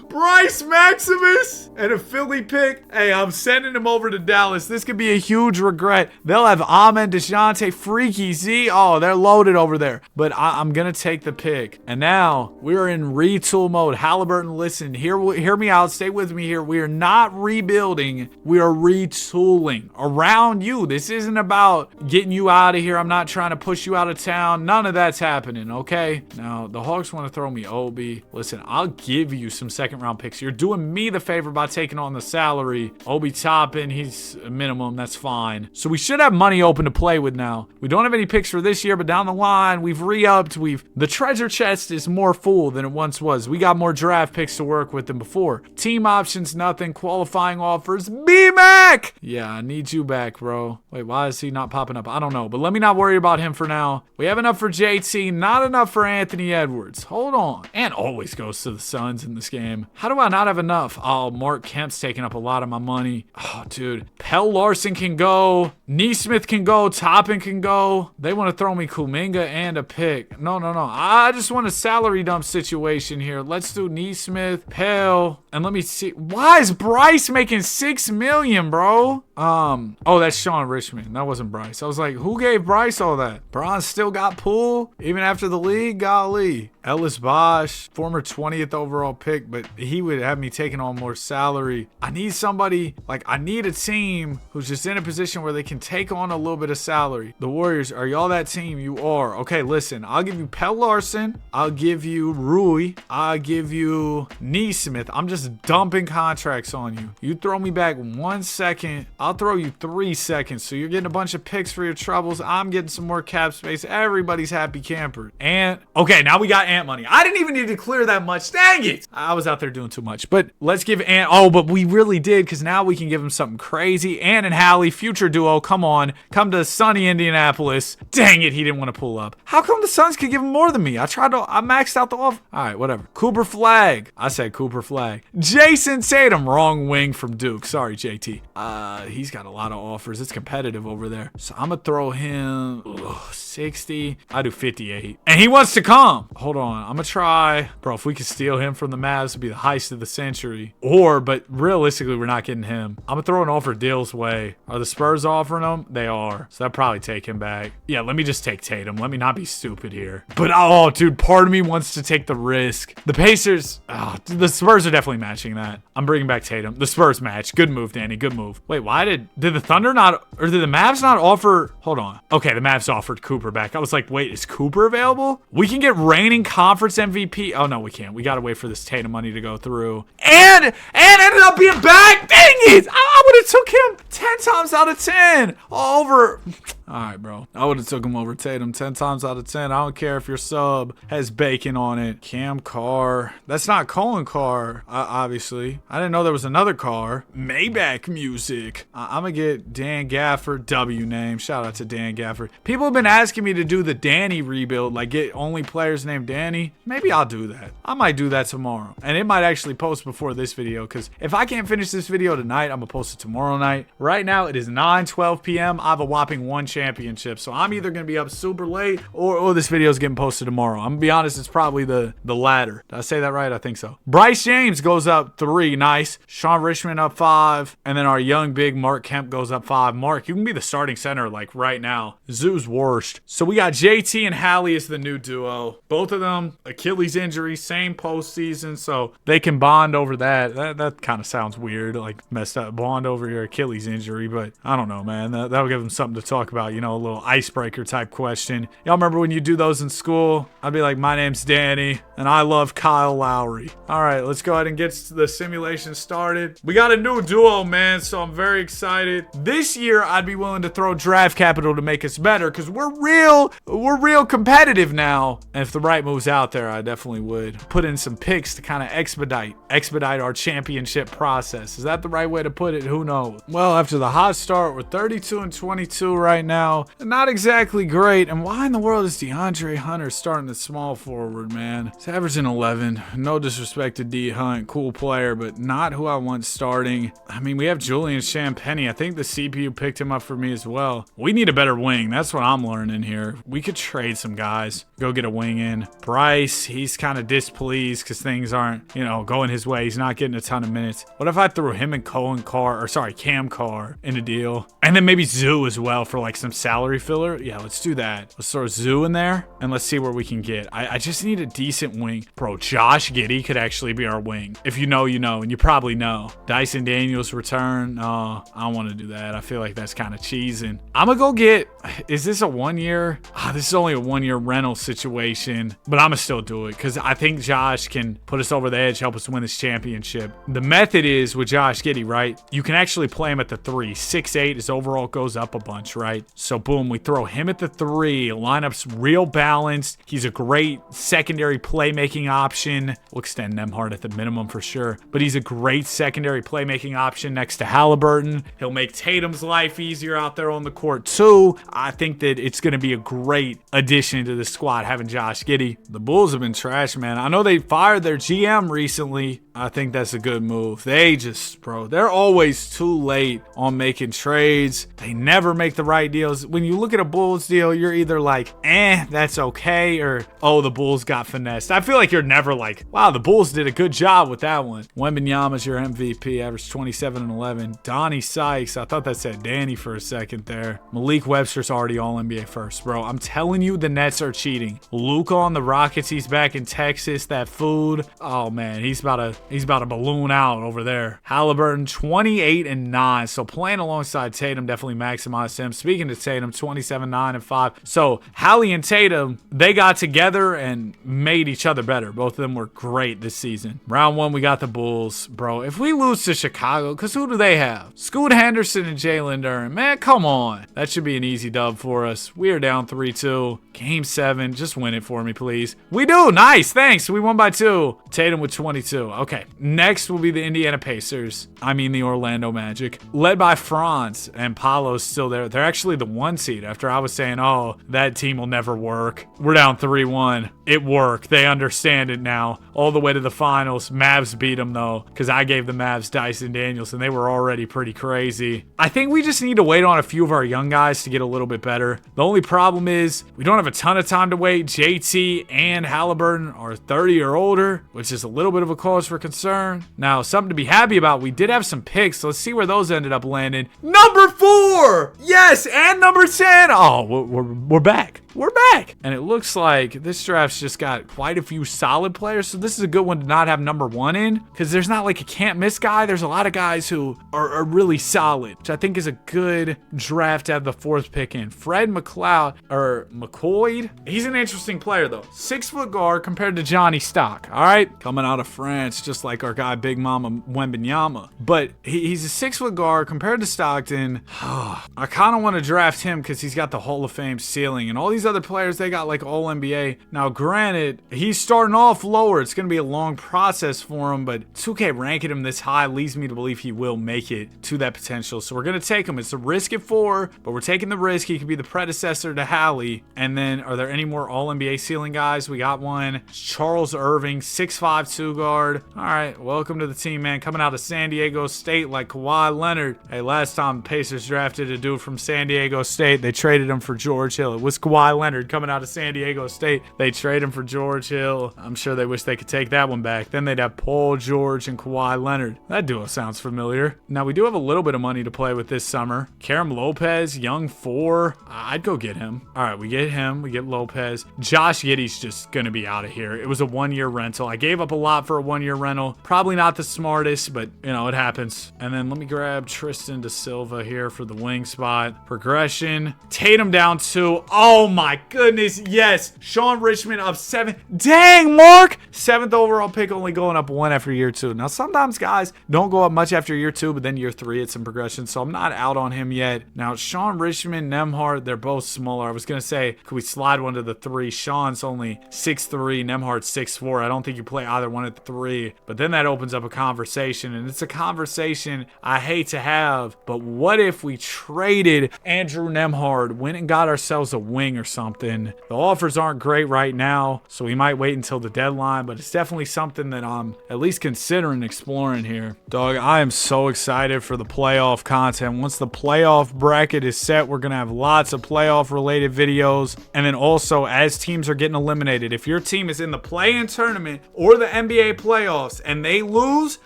Bryce Maximus and a Philly pick. Hey, I'm sending him over to Dallas. This could be a huge regret. They'll have Amen, DeJounte, Freaky Z. Oh, they're loaded over there. But I'm going to take the pick. And now we're in retool mode. Halliburton, listen, hear me out. Stay with me here. We are not rebuilding. We are retooling around you. This isn't about getting you out of here. I'm not trying to push you out of town. None of that's happening, okay? Now, the Hawks want to throw me Obi. Listen, I'll give you some second round picks. You're doing me the favor by taking on the salary. Obi Toppin, he's a minimum. That's fine. So we should have money open to play with now. We don't have any picks for this year, but down the line, we've re-upped. The treasure chest is more full than it once was. We got more draft picks to work with than before. Team options, nothing. Qualifying offers. B-Mac! Yeah, I need you back, bro. Wait, why is he not popping up? I don't know, but let me not worry about him for now. We have enough for JT, not enough for Anthony Edwards. Hold on. And always goes to the Suns in this game. How do I not have enough? Oh, Mark Kemp's taking up a lot of my money. Oh, dude. Pell Larson can go. Neesmith can go. Toppin can go. They want to throw me Kuminga and a pick. No. I just want a salary dump situation here. Let's do Neesmith, Pell, and let me see. Why is Bryce making $6 million, bro? Oh, that's Sean Richmond. That wasn't Bryce. I was like, who gave Bryce all that? Bron still got Poole, even after the league? Golly. Ellis Bosch, former 20th overall pick, but he would have me taking on more salary. I need somebody, I need a team who's just in a position where they can take on a little bit of salary. The Warriors, are y'all that team? You are. Okay, listen, I'll give you Pell Larson. I'll give you Rui. I'll give you Neesmith. I'm just dumping contracts on you. You throw me back 1 second, I'll throw you 3 seconds. So you're getting a bunch of picks for your troubles. I'm getting some more cap space. Everybody's happy campered. And, okay, now we got Ant money. I didn't even need to clear that much. Dang it. I was out there doing too much. But let's give Ant. Oh, but we really did, because now we can give him something crazy. Ant and Hallie, future duo. Come on. Come to sunny Indianapolis. Dang it. He didn't want to pull up. How come the Suns could give him more than me? I maxed out the off. All right, whatever. Cooper Flag. I said Cooper Flag. Jason Tatum. Wrong wing from Duke. Sorry, JT. He's got a lot of offers. It's competitive over there. So I'm going to throw him 60. I do 58. And he wants to come. Hold on. I'm going to try. Bro, if we could steal him from the Mavs, it'd be the heist of the century. But realistically, we're not getting him. I'm going to throw an offer Dill's way. Are the Spurs offering him? They are. So that'll probably take him back. Yeah, let me just take Tatum. Let me not be stupid here. But, oh, dude, part of me wants to take the risk. The Pacers, the Spurs are definitely matching that. I'm bringing back Tatum. The Spurs match. Good move, Danny. Good move. Wait, why did the Thunder not, or did the Mavs not offer? Hold on. Okay, the Mavs offered Cooper back. I was like, wait, is Cooper available? We can get reigning conference MVP. Oh, no, we can't. We got to wait for this Tatum money to go through. And ended up being back. Dang it. I would have took him 10 times out of 10 over. All right, bro. I would have took him over Tatum 10 times out of 10. I don't care if your sub has bacon on it. Cam Carr. That's not Colin Carr, obviously. I didn't know there was another Carr. Maybach music. I'm going to get Dan Gafford. W name. Shout out to Dan Gafford. People have been asking me to do the Danny rebuild, like get only players named Danny. Maybe I'll do that. I might do that tomorrow. And it might actually post before this video, because if I can't finish this video tonight, I'm going to post it tomorrow night. Right now, it is 9:12 p.m. I have a whopping 1 championship. So I'm either going to be up super late or this video is getting posted tomorrow. I'm going to be honest, it's probably the latter. Did I say that right? I think so. Bryce James goes up 3. Nice. Sean Richmond up 5. And then our young big Mark Kemp goes up 5. Mark, you can be the starting center like right now. Zoo's worst. So we got JT and Hallie as the new duo. Both of them, Achilles injury, same postseason. So they can bond over that. That kind of sounds weird, like messed up. Bond over your Achilles injury. But I don't know, man. That'll give them something to talk about. You know, a little icebreaker type question. Y'all remember when you do those in school? I'd be like, my name's Danny and I love Kyle Lowry. All right, let's go ahead and get the simulation started. We got a new duo, man, so I'm very excited. This year, I'd be willing to throw draft capital to make us better, because we're real competitive now. And if the right move's out there, I definitely would put in some picks to kind of expedite our championship process. Is that the right way to put it? Who knows? Well, after the hot start, we're 32-22 right now. now. Not exactly great. And why in the world is DeAndre Hunter starting the small forward, man? He's averaging 11. No disrespect to D Hunt. Cool player, but not who I want starting. I mean, we have Julian Champagnie. I think the CPU picked him up for me as well. We need a better wing. That's what I'm learning here. We could trade some guys. Go get a wing in. Bryce, he's kind of displeased because things aren't, going his way. He's not getting a ton of minutes. What if I threw him and Cam Carr in a deal? And then maybe Zoo as well for like some salary filler. Yeah, let's do that. Let's throw Zoo in there and let's see where we can get. I just need a decent wing. Bro, Josh Giddey could actually be our wing. If you know, you know, and you probably know. Dyson Daniels return. No, I don't want to do that. I feel like that's kind of cheesing. I'm going to go get, is this a 1 year? This is only a 1 year rental situation, but I'm going to still do it because I think Josh can put us over the edge, help us win this championship. The method is with Josh Giddey, right? You can actually play him at the 3. 6'8", his overall goes up a bunch, right? So boom, we throw him at the 3. Lineup's real balanced. He's a great secondary playmaking option. We'll extend Nembhard at the minimum for sure, but he's a great secondary playmaking option next to Halliburton. He'll make Tatum's life easier out there on the court too. I think that it's going to be a great addition to the squad having Josh Giddey. The Bulls have been trash, man. I know they fired their GM recently. I think that's a good move. They just, bro, they're always too late on making trades. They never make the right deals. When you look at a Bulls deal, you're either like, that's okay, or, oh, the Bulls got finessed. I feel like you're never like, wow, the Bulls did a good job with that one. Wembanyama's your MVP, averaged 27 and 11. Donnie Sykes, I thought that said Danny for a second there. Malik Webster's already All-NBA first, bro. I'm telling you, the Nets are cheating. Luka on the Rockets, he's back in Texas. That food, oh man, he's about to balloon out over there. Halliburton, 28 and 9. So playing alongside Tatum definitely maximized him. Speaking of Tatum, 27, 9 and 5. So Hallie and Tatum, they got together and made each other better. Both of them were great this season. Round 1, we got the Bulls. Bro, if we lose to Chicago, because who do they have? Scoot Henderson and Jalen Duren. Man, come on. That should be an easy dub for us. We are down 3-2. Game 7. Just win it for me, please. We do. Nice. Thanks. We won by 2. Tatum with 22. Okay. Next will be the Indiana Pacers. I mean the Orlando Magic. Led by Franz, and Paolo's still there. They're actually the 1 seed after I was saying, oh, that team will never work. We're down 3-1. It worked. They understand it now. All the way to the finals. Mavs beat them, though, because I gave the Mavs Dyson Daniels, and they were already pretty crazy. I think we just need to wait on a few of our young guys to get a little bit better. The only problem is we don't have a ton of time to wait. JT and Halliburton are 30 or older, which is a little bit of a cause for concern. Now, something to be happy about, we did have some picks, so let's see where those ended up landing. Number 4! Yes, and number 10! Oh, we're back. We're back. And it looks like this draft's just got quite a few solid players, so this is a good one to not have number 1 in, because there's not like a can't miss guy. There's a lot of guys who are really solid, which I think is a good draft to have the 4th pick in. Fred McCoy. He's an interesting player, though. 6-foot guard compared to Johnny Stock, all right? Coming out of France, just like our guy Big Mama Wembanyama. But he's a 6-foot guard compared to Stockton. I kind of want to draft him because he's got the Hall of Fame ceiling, and all these other players, they got like all NBA. Now, granted, he's starting off lower. It's going to be a long process for him, but 2K ranking him this high leads me to believe he will make it to that potential. So we're going to take him. It's a risk at 4, but we're taking the risk. He could be the predecessor to Hallie. And then, are there any more all NBA ceiling guys? We got one. Charles Irving, 6'5", 2 guard. All right, welcome to the team, man. Coming out of San Diego State like Kawhi Leonard. Hey, last time Pacers drafted a dude from San Diego State, they traded him for George Hill. It was Kawhi Leonard coming out of San Diego State. They trade him for George Hill. I'm sure they wish they could take that one back. Then they'd have Paul George and Kawhi Leonard. That duo sounds familiar. Now, we do have a little bit of money to play with this summer. Karam Lopez, young 4. I'd go get him. All right, we get him. We get Lopez. Josh Giddey's just going to be out of here. It was a 1-year rental. I gave up a lot for a 1-year rental. Probably not the smartest, but, it happens. And then let me grab Tristan Da Silva here for the wing spot. Progression. Tatum down 2. Oh, my goodness. Yes. Sean Richmond up 7. Dang, Mark. 7th overall pick, only going up 1 after year 2. Now, sometimes guys don't go up much after year 2, but then year 3, it's some progression. So I'm not out on him yet. Now, Sean Richmond, Nembhard, they're both smaller. I was going to say, could we slide one to the 3? Sean's only 6'3", Nembhard's 6'4". I don't think you play either one at the 3. But then that opens up a conversation, and it's a conversation I hate to have. But what if we traded Andrew Nembhard, went and got ourselves a wing or something. The offers aren't great right now, so we might wait until the deadline, but it's definitely something that I'm at least considering exploring here. Dog, I am so excited for the playoff content. Once the playoff bracket is set, we're going to have lots of playoff related videos. And then also, as teams are getting eliminated, if your team is in the play-in tournament or the NBA playoffs and they lose,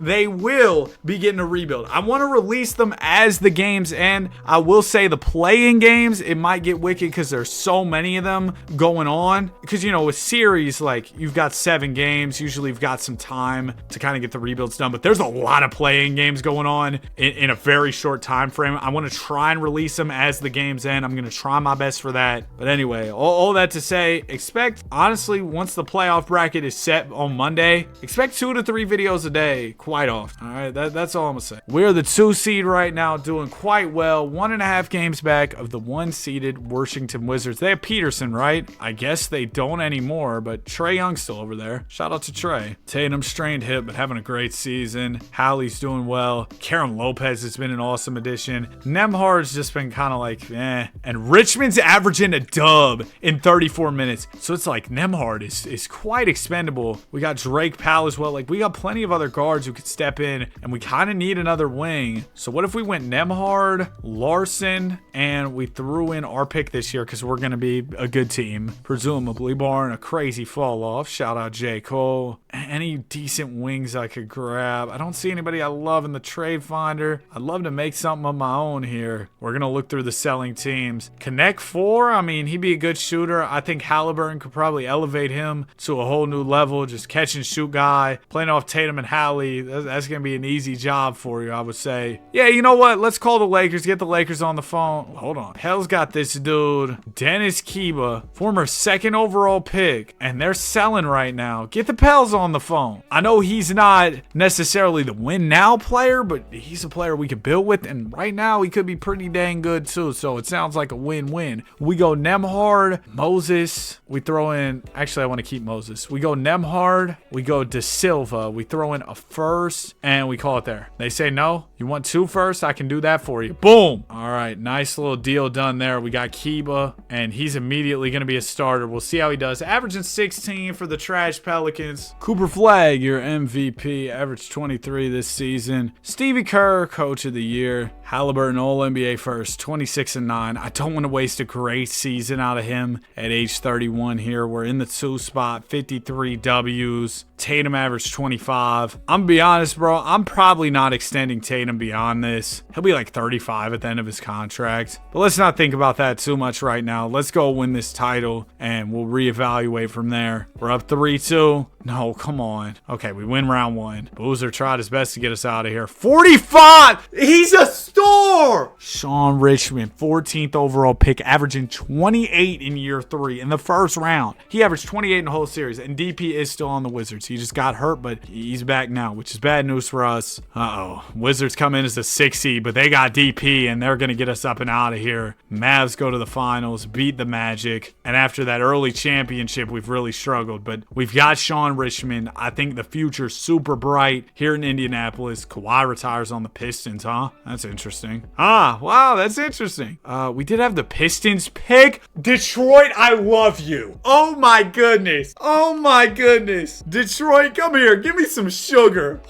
they will be getting a rebuild. I want to release them as the games end. I will say the play-in games, it might get wicked because there's so many of them going on. Because, you know, with series, like, you've got 7 games. Usually you've got some time to kind of get the rebuilds done. But there's a lot of play-in games going on in a very short time frame. I want to try and release them as the games end. I'm going to try my best for that. But anyway, all that to say, expect, honestly, once the playoff bracket is set on Monday, expect 2 to 3 videos a day quite often. All right, that's all I'm going to say. We're the 2 seed right now, doing quite well. 1.5 games back of the 1-seeded Washington Wizards. They have Peterson, right? I guess they don't anymore, but Trae Young's still over there. Shout out to Trae. Tatum strained hip, but having a great season. Hallie's doing well. Karen Lopez has been an awesome addition. Nembhard's just been kind of like, eh. And Richmond's averaging a dub in 34 minutes. So it's like Nembhard is quite expendable. We got Drake Powell as well. Like, we got plenty of other guards who could step in, and we kind of need another wing. So what if we went Nembhard, Larson, and we threw in our pick this year because we're going to be a good team, presumably, barring a crazy fall off. Shout out J. Cole. Any decent wings I could grab. I don't see anybody I love in the trade finder. I'd love to make something of my own here. We're going to look through the selling teams. Connect 4, I mean, he'd be a good shooter. I think Halliburton could probably elevate him to a whole new level. Just catch and shoot guy. Playing off Tatum and Hallie, that's going to be an easy job for you, I would say. Yeah, you know what? Let's call the Lakers. Get the Lakers on the phone. Hold on. Hell's got this dude, Dennis Kiba, former 2nd overall pick, and they're selling right now. Get the Pels on the phone. I know he's not necessarily the win now player, but he's a player we could build with, and right now he could be pretty dang good too, so it sounds like a win-win. We go Nembhard, Moses, we throw in, actually I want to keep Moses. We go Nembhard, we go De Silva, we throw in a first, and we call it there. They say no, you want 2 firsts? I can do that for you. Boom! All right, nice little deal done there. We got Kiba, and he's immediately going to be a starter. We'll see how he does. Averaging 16 for the trash Pelicans. Cooper Flag, your MVP, averaged 23 this season. Stevie Kerr, Coach of the Year. Halliburton, All-NBA first, 26-9. I don't want to waste a great season out of him at age 31 here. We're in the 2 spot, 53 W's. Tatum averaged 25. I'm gonna be honest, bro. I'm probably not extending Tatum beyond this. He'll be like 35 at the end of his contract. But let's not think about that too much right now. Let's go win this title, and we'll reevaluate from there. We're up 3-2. No, come on. Okay, we win round 1. Boozer tried his best to get us out of here. 45! He's a star! Sean Richmond, 14th overall pick, averaging 28 in year 3 in the first round. He averaged 28 in the whole series, and DP is still on the Wizards. He just got hurt, but he's back now, which is bad news for us. Uh-oh. Wizards come in as the 6 seed, but they got DP, and they're going to get us up and out of here. Mavs go to the finals, beat the Magic, and after that early championship, we've really struggled, but we've got Sean Richmond. I think the future's super bright here in Indianapolis. Kawhi retires on the Pistons, huh? That's interesting. Ah, wow, that's interesting. We did have the Pistons pick. Detroit, I love you. Oh my goodness. Oh my goodness. Detroit, come here. Give me some sugar.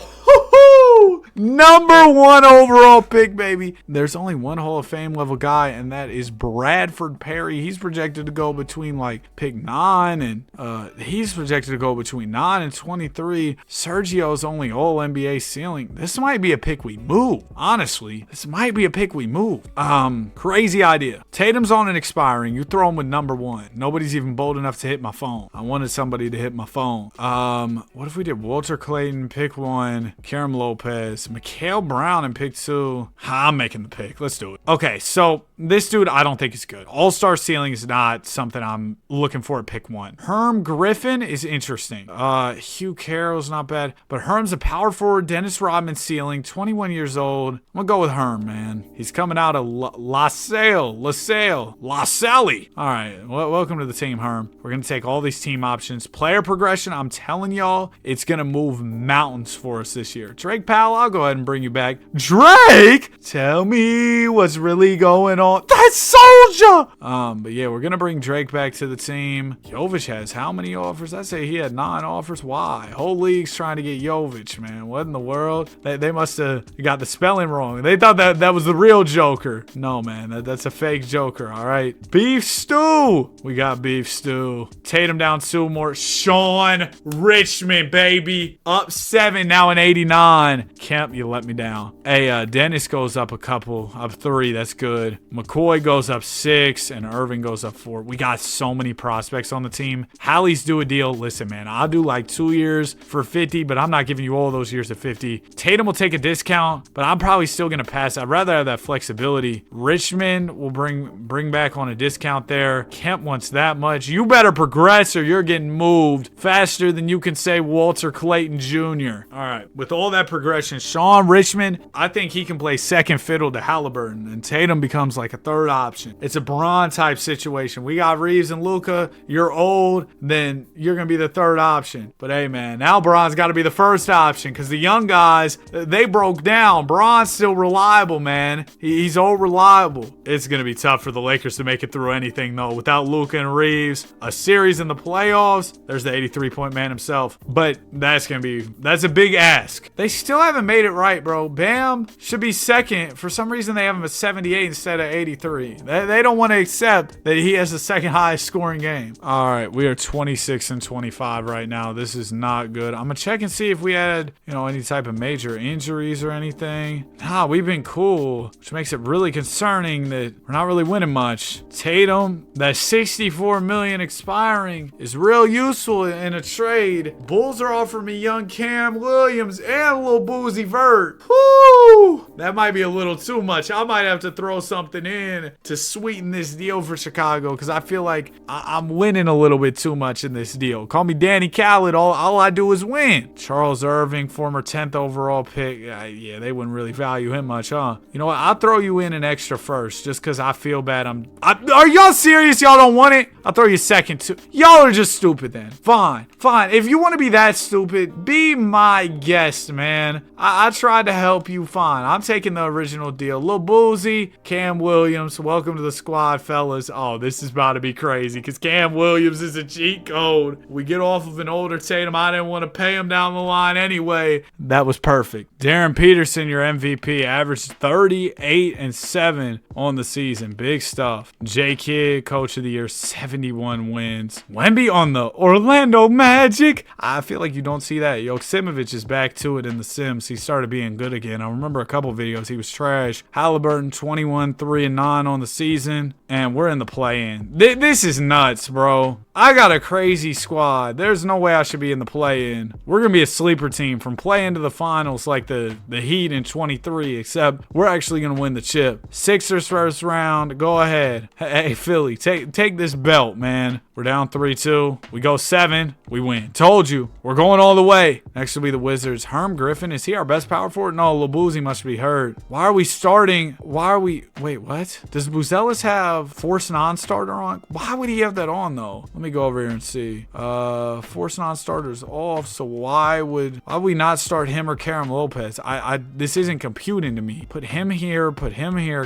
Number 1 overall pick, baby. There's only one Hall of Fame level guy, and that is Bradford Perry. He's projected to go between like pick 9 and he's projected to go between 9 and 23. Sergio's only all NBA ceiling. This might be a pick we move. Honestly, this might be a pick we move. Crazy idea. Tatum's on an expiring. You throw him with number 1. Nobody's even bold enough to hit my phone. I wanted somebody to hit my phone. What if we did Walter Clayton, pick 1, Karam Lopez, Mikhail Brown, and pick 2? I'm making the pick. Let's do it. Okay, so this dude I don't think is good. All-star ceiling is not something I'm looking for at pick 1. Herm Griffin is interesting. Hugh Carroll's not bad, but Herm's a power forward. Dennis Rodman ceiling, 21 years old. I'm gonna go with Herm. Herm, man. He's coming out of LaSalle. All right, welcome to the team, Herm. We're going to take all these team options. Player progression, I'm telling y'all, it's going to move mountains for us this year. Drake Powell, I'll go ahead and bring you back. Drake, tell me what's really going on. That's Soldier. But yeah, we're going to bring Drake back to the team. Jovic has how many offers? I say he had 9 offers. Why? Whole league's trying to get Jovic, man. What in the world? They must have got the spelling wrong. They thought that was the real Joker. No, man, that's a fake Joker, all right? Beef stew. We got beef stew. Tatum down 2 more. Sean Richmond, baby. Up 7, now in 89. Kemp, you let me down. Hey, Dennis goes up a couple. Up 3, that's good. McCoy goes up 6, and Irving goes up 4. We got so many prospects on the team. Hallie's do a deal. Listen, man, I'll do like 2 years for 50, but I'm not giving you all those years at 50. Tatum will take a discount, but I'm probably still going to pass. I'd rather have that flexibility. Richmond will bring back on a discount there. Kemp wants that much. You better progress or you're getting moved faster than you can say Walter Clayton Jr. All right, with all that progression, Sean Richmond, I think he can play second fiddle to Halliburton, and Tatum becomes like a third option. It's a Bron type situation. We got Reeves and Luka. You're old, then you're going to be the third option. But hey, man, now Bron's got to be the first option because the young guys, they broke down. Bron's still reliable, man. He's old reliable. It's going to be tough for the Lakers to make it through anything, though. Without Luka and Reeves, a series in the playoffs, there's the 83-point man himself. But that's a big ask. They still haven't made it right, bro. Bam should be second. For some reason, they have him at 78 instead of 83. They don't want to accept that he has the second highest scoring game. All right, we are 26 and 25 right now. This is not good. I'm going to check and see if we had, any type of major injuries or anything. Nah, we've been cool, which makes it really concerning that we're not really winning much. Tatum, that $64 million expiring is real useful in a trade. Bulls are offering me young Cam Williams and a little Boozy Vert. Whoo! That might be a little too much. I might have to throw something in to sweeten this deal for Chicago because I feel like I'm winning a little bit too much in this deal. Call me Danny Khaled. All I do is win. Charles Irving, former 10th overall pick. Yeah, they wouldn't really value him much, huh? You know what? I'll throw you in an extra first just because I feel bad. Are y'all serious? Y'all don't want it? I'll throw you second too. Y'all are just stupid then. Fine. If you want to be that stupid, be my guest, man. I tried to help you. Fine. I'm taking the original deal. Lil Boozy, Cam Williams. Welcome to the squad, fellas. Oh, this is about to be crazy because Cam Williams is a cheat code. We get off of an older Tatum. I didn't want to pay him down the line anyway. That was perfect. Darren Peterson, your MVP, averaged 38 and 7 on the season. Big stuff. J Kidd, coach of the year, 71 wins. Wemby on the Orlando Magic. I feel like you don't see that. Joksimovic is back to it in the Sims. He started being good again. I remember a couple videos. He was trash. Halliburton, 21, 3 and 9 on the season. And we're in the play-in. This is nuts, bro. I got a crazy squad. There's no way I should be in the play-in. We're going to be a sleeper team from play-in to the finals like the Heat in 23, except we're actually going to win the chip. Sixers first round. Go ahead. Hey, Philly, take this belt, man. We're down 3-2. We go 7. We win. Told you. We're going all the way. Next will be the Wizards. Herm Griffin, is he our best power forward? No, Lil Boozy must be hurt. Why are we starting? Wait, what? Does Buzelis have forced non-starter on? Why would he have that on, though? Let me go over here and see. Forced non-starters off, so why would we not start him or Karim Lopez? This isn't computing to me. Put him here.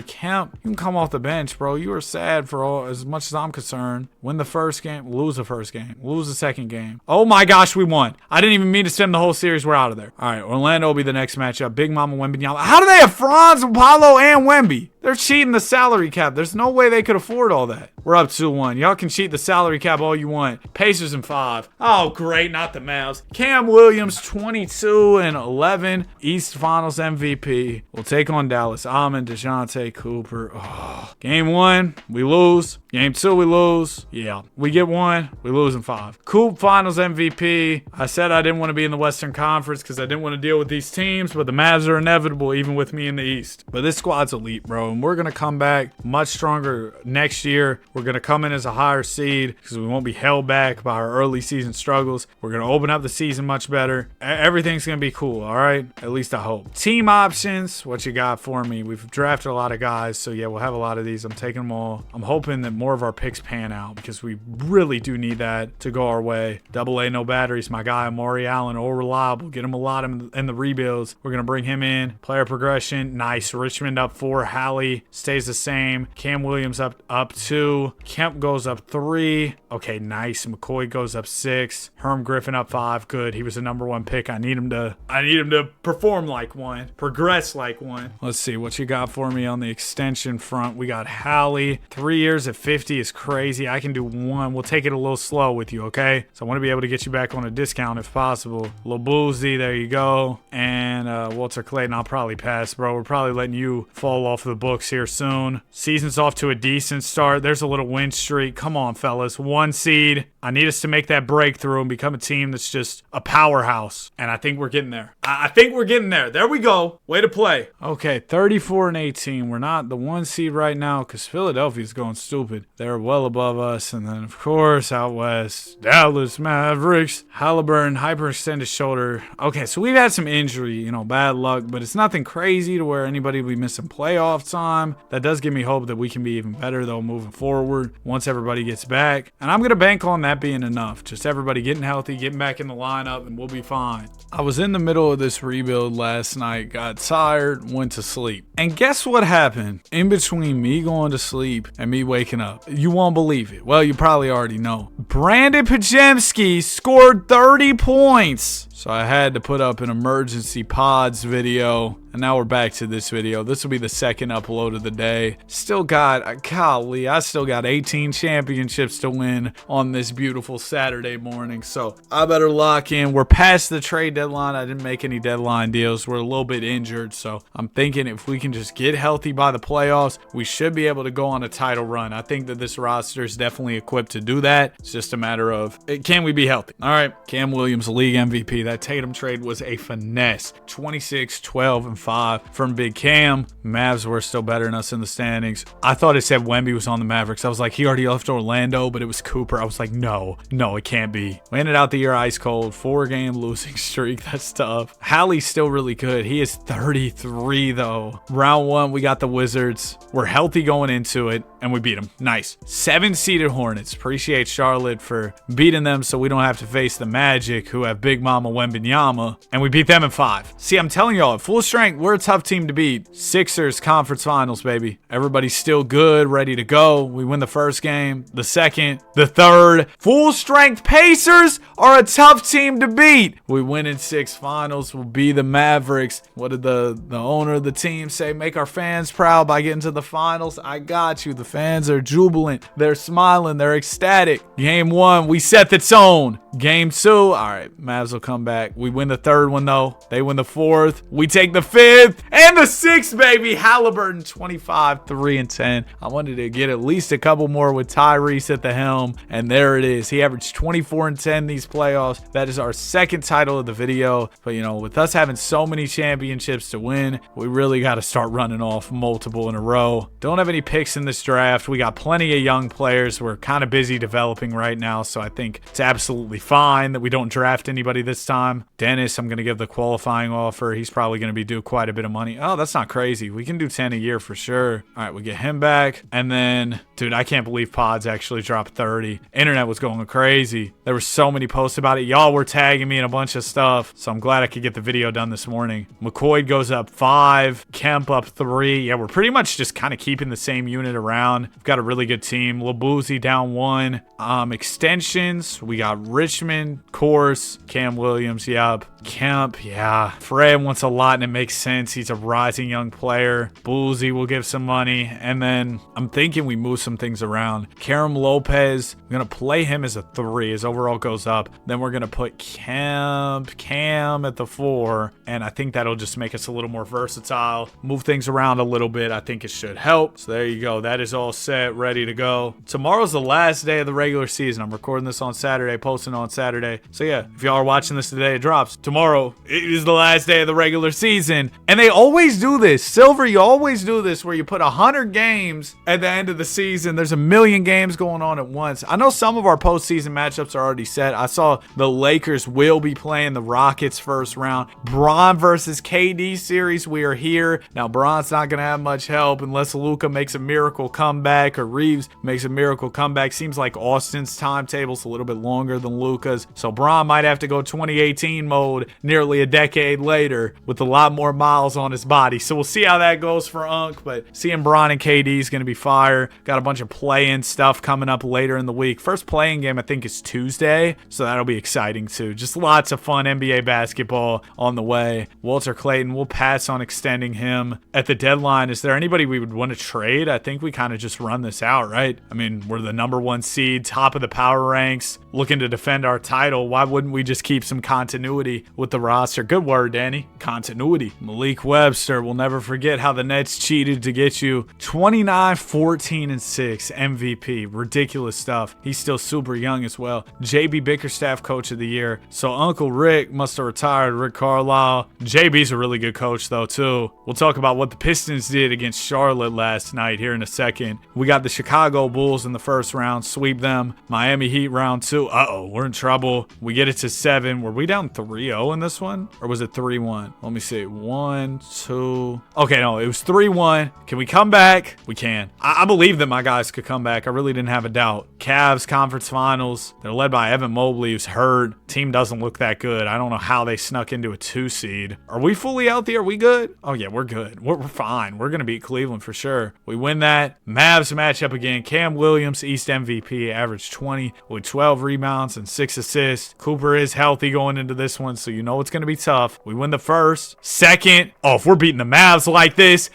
Kemp, you can come off the bench, bro. You are sad for as much as I'm concerned. Win the first game, lose the first game, lose the second game. Oh my gosh, we won. I didn't even mean to stem the whole series. We're out of there. All right, Orlando will be the next matchup. Big Mama Wembanyama. How do they have Franz, Apollo, and Wemby? They're cheating the salary cap. There's no way they could afford all that. We're up 2-1. Y'all can cheat the salary cap all you want. Pacers in 5. Oh, great. Not the Mavs. Cam Williams, 22 and 11. East Finals MVP. We'll take on Dallas. Almond, DeJounte Cooper. Oh. Game 1, we lose. Game 2, we lose. Yeah. We get 1. We lose in 5. Coop Finals MVP. I said I didn't want to be in the Western Conference because I didn't want to deal with these teams, but the Mavs are inevitable even with me in the East. But this squad's elite, bro. And we're going to come back much stronger for next year. We're going to come in as a higher seed because we won't be held back by our early season struggles. We're going to open up the season much better. Everything's going to be cool, all right? At least I hope. Team options, what you got for me? We've drafted a lot of guys, so yeah, we'll have a lot of these. I'm taking them all. I'm hoping that more of our picks pan out because we really do need that to go our way. Double A, no batteries. My guy, Amari Allen, all reliable. Get him a lot in the rebuilds. We're going to bring him in. Player progression, nice. Richmond up 4. Hallie stays the same. Cam Williams up 2. Kemp goes up 3. Okay, nice. McCoy goes up 6. Herm Griffin up 5. Good. He was a number 1 pick. I need him to perform like one. Progress like one. Let's see what you got for me on the extension front. We got Hallie. 3 years at 50 is crazy. I can do 1. We'll take it a little slow with you, okay? So I want to be able to get you back on a discount if possible. Lil there you go. And Walter Clayton, I'll probably pass, bro. We're probably letting you fall off the books here soon. Season's off to a decent start. There's a little win streak. Come on, fellas. 1 seed. I need us to make that breakthrough and become a team that's just a powerhouse. And I think we're getting there. I think we're getting there. There we go. Way to play. Okay, 34-18. We're not the 1 seed right now because Philadelphia's going stupid. They're well above us. And then, of course, out west, Dallas Mavericks. Halliburton, hyperextended shoulder. Okay, so we've had some injury, bad luck, but it's nothing crazy to where anybody will be missing playoff time. That does give me hope that we can be even better, though, moving forward once everybody gets back. And I'm going to bank on that being enough. Just everybody getting healthy, getting back in the lineup, and we'll be fine. I was in the middle of this rebuild last night, got tired, went to sleep. And guess what happened in between me going to sleep and me waking up? You won't believe it. Well, you probably already know. Brandon Pajemski scored 30 points. So I had to put up an emergency pods video. And now we're back to this video. This will be the second upload of the day. I still got 18 championships to win on this beautiful Saturday morning. So I better lock in. We're past the trade deadline. I didn't make any deadline deals. We're a little bit injured. So I'm thinking if we can just get healthy by the playoffs, we should be able to go on a title run. I think that this roster is definitely equipped to do that. It's just a matter of, can we be healthy? All right. Cam Williams, league MVP. That Tatum trade was a finesse. 26, 12, and 5 from Big Cam. Mavs were still better than us in the standings. I thought it said Wemby was on the Mavericks. I was like, he already left Orlando, but it was Cooper. I was like, no, it can't be. We ended out the year ice cold. 4-game losing streak. That's tough. Hallie's still really good. He is 33 though. Round 1, we got the Wizards. We're healthy going into it, and we beat them. Nice. 7-seeded Hornets. Appreciate Charlotte for beating them so we don't have to face the Magic, who have Big Mama Wembanyama, and we beat them in 5. See, I'm telling y'all, at full strength, we're a tough team to beat. Sixers conference finals, baby. Everybody's still good, ready to go. We win the first game, the second, the third. Full strength Pacers are a tough team to beat. We win in 6 finals. We'll be the Mavericks. What did the owner of the team say? Make our fans proud by getting to the finals. I got you. The fans are jubilant. They're smiling. They're ecstatic. Game 1, we set the tone. Game 2, all right, Mavs will come back. We win the 3rd one, though. They win the 4th. We take the 5th and the 6th, baby. Halliburton, 25, 3, and 10. I wanted to get at least a couple more with Tyrese at the helm, and there it is. He averaged 24 and 10 these playoffs. That is our 2nd title of the video. But, with us having so many championships to win, we really got to start running off multiple in a row. Don't have any picks in this draft. We got plenty of young players. We're kind of busy developing right now, so I think it's absolutely fine that we don't draft anybody this time. Dennis, I'm going to give the qualifying offer. He's probably going to be due quite a bit of money. Oh, that's not crazy. We can do 10 a year for sure. All right, we get him back. And then, dude, I can't believe Pods actually dropped 30. Internet was going crazy. There were so many posts about it. Y'all were tagging me in a bunch of stuff, so I'm glad I could get the video done this morning. McCoy goes up 5. Kemp up 3. Yeah, we're pretty much just kind of keeping the same unit around. We've got a really good team. Labuzi down 1. Extensions, we got Richmond, course, Cam Williams, yep. Kemp, yeah. Fred wants a lot, and it makes sense. He's a rising young player. Boozy will give some money. And then I'm thinking we move some things around. Karam Lopez, I'm going to play him as a 3. His overall goes up. Then we're going to put Cam at the 4. And I think that'll just make us a little more versatile. Move things around a little bit. I think it should help. So there you go. That is all set, ready to go. Tomorrow's the last day of the regular season. I'm recording this on Saturday, posting on Saturday. So yeah, if y'all are watching this today, it drops tomorrow is the last day of the regular season. And they always do this. Silver, you always do this where you put 100 games at the end of the season. There's a million games going on at once. I know some of our postseason matchups are already set. I saw the Lakers will be playing the Rockets first round. Bron versus KD series, we are here. Now, Bron's not going to have much help unless Luka makes a miracle comeback or Reeves makes a miracle comeback. Seems like Austin's timetable's a little bit longer than Luka's. So Bron might have to go 2018 mode nearly a decade later with a lot more miles on his body. So we'll see how that goes for Unc. But seeing Bron and KD is going to be fire. Got a bunch of play-in stuff coming up later in the week. First play-in game, I think, is Tuesday. So that'll be exciting too. Just lots of fun NBA basketball on the way. Walter Clayton, we'll pass on extending him at the deadline. Is there anybody we would want to trade? I think we kind of just run this out, right? I mean, we're the number 1 seed, top of the power ranks, looking to defend our title. Why wouldn't we just keep some continuity with the roster? Good word, Danny. Continuity. Malik Webster, we'll never forget how the Nets cheated to get you 29, 14, and 6 MVP. Ridiculous stuff. He's still super young as well. JB Bickerstaff Coach of the Year. So Uncle Rick must have retired. Rick Carlisle. JB's a really good coach though too. We'll talk about what the Pistons did against Charlotte last night here in a second. We got the Chicago Bulls in the first round. Sweep them. Miami Heat round 2. We're in trouble. We get it to 7. Were we down 3-0 in this one? Or was it 3-1? Let me see. 1, 2. Okay, no, it was 3-1. Can we come back? We can. I believe that my guys could come back. I really didn't have a doubt. Cavs conference finals. They're led by Evan Mobley, who's hurt. Team doesn't look that good. I don't know how they snuck into a 2 seed. Are we fully healthy? Are we good? Oh yeah, we're good. We're fine. We're going to beat Cleveland for sure. We win that. Mavs match up again. Cam Williams, East MVP, averaged 20 with 12 rebounds and 6 assists. Cooper is healthy going into this one, so you know it's going to be tough. We win the first. Second, if we're beating the Mavs like this,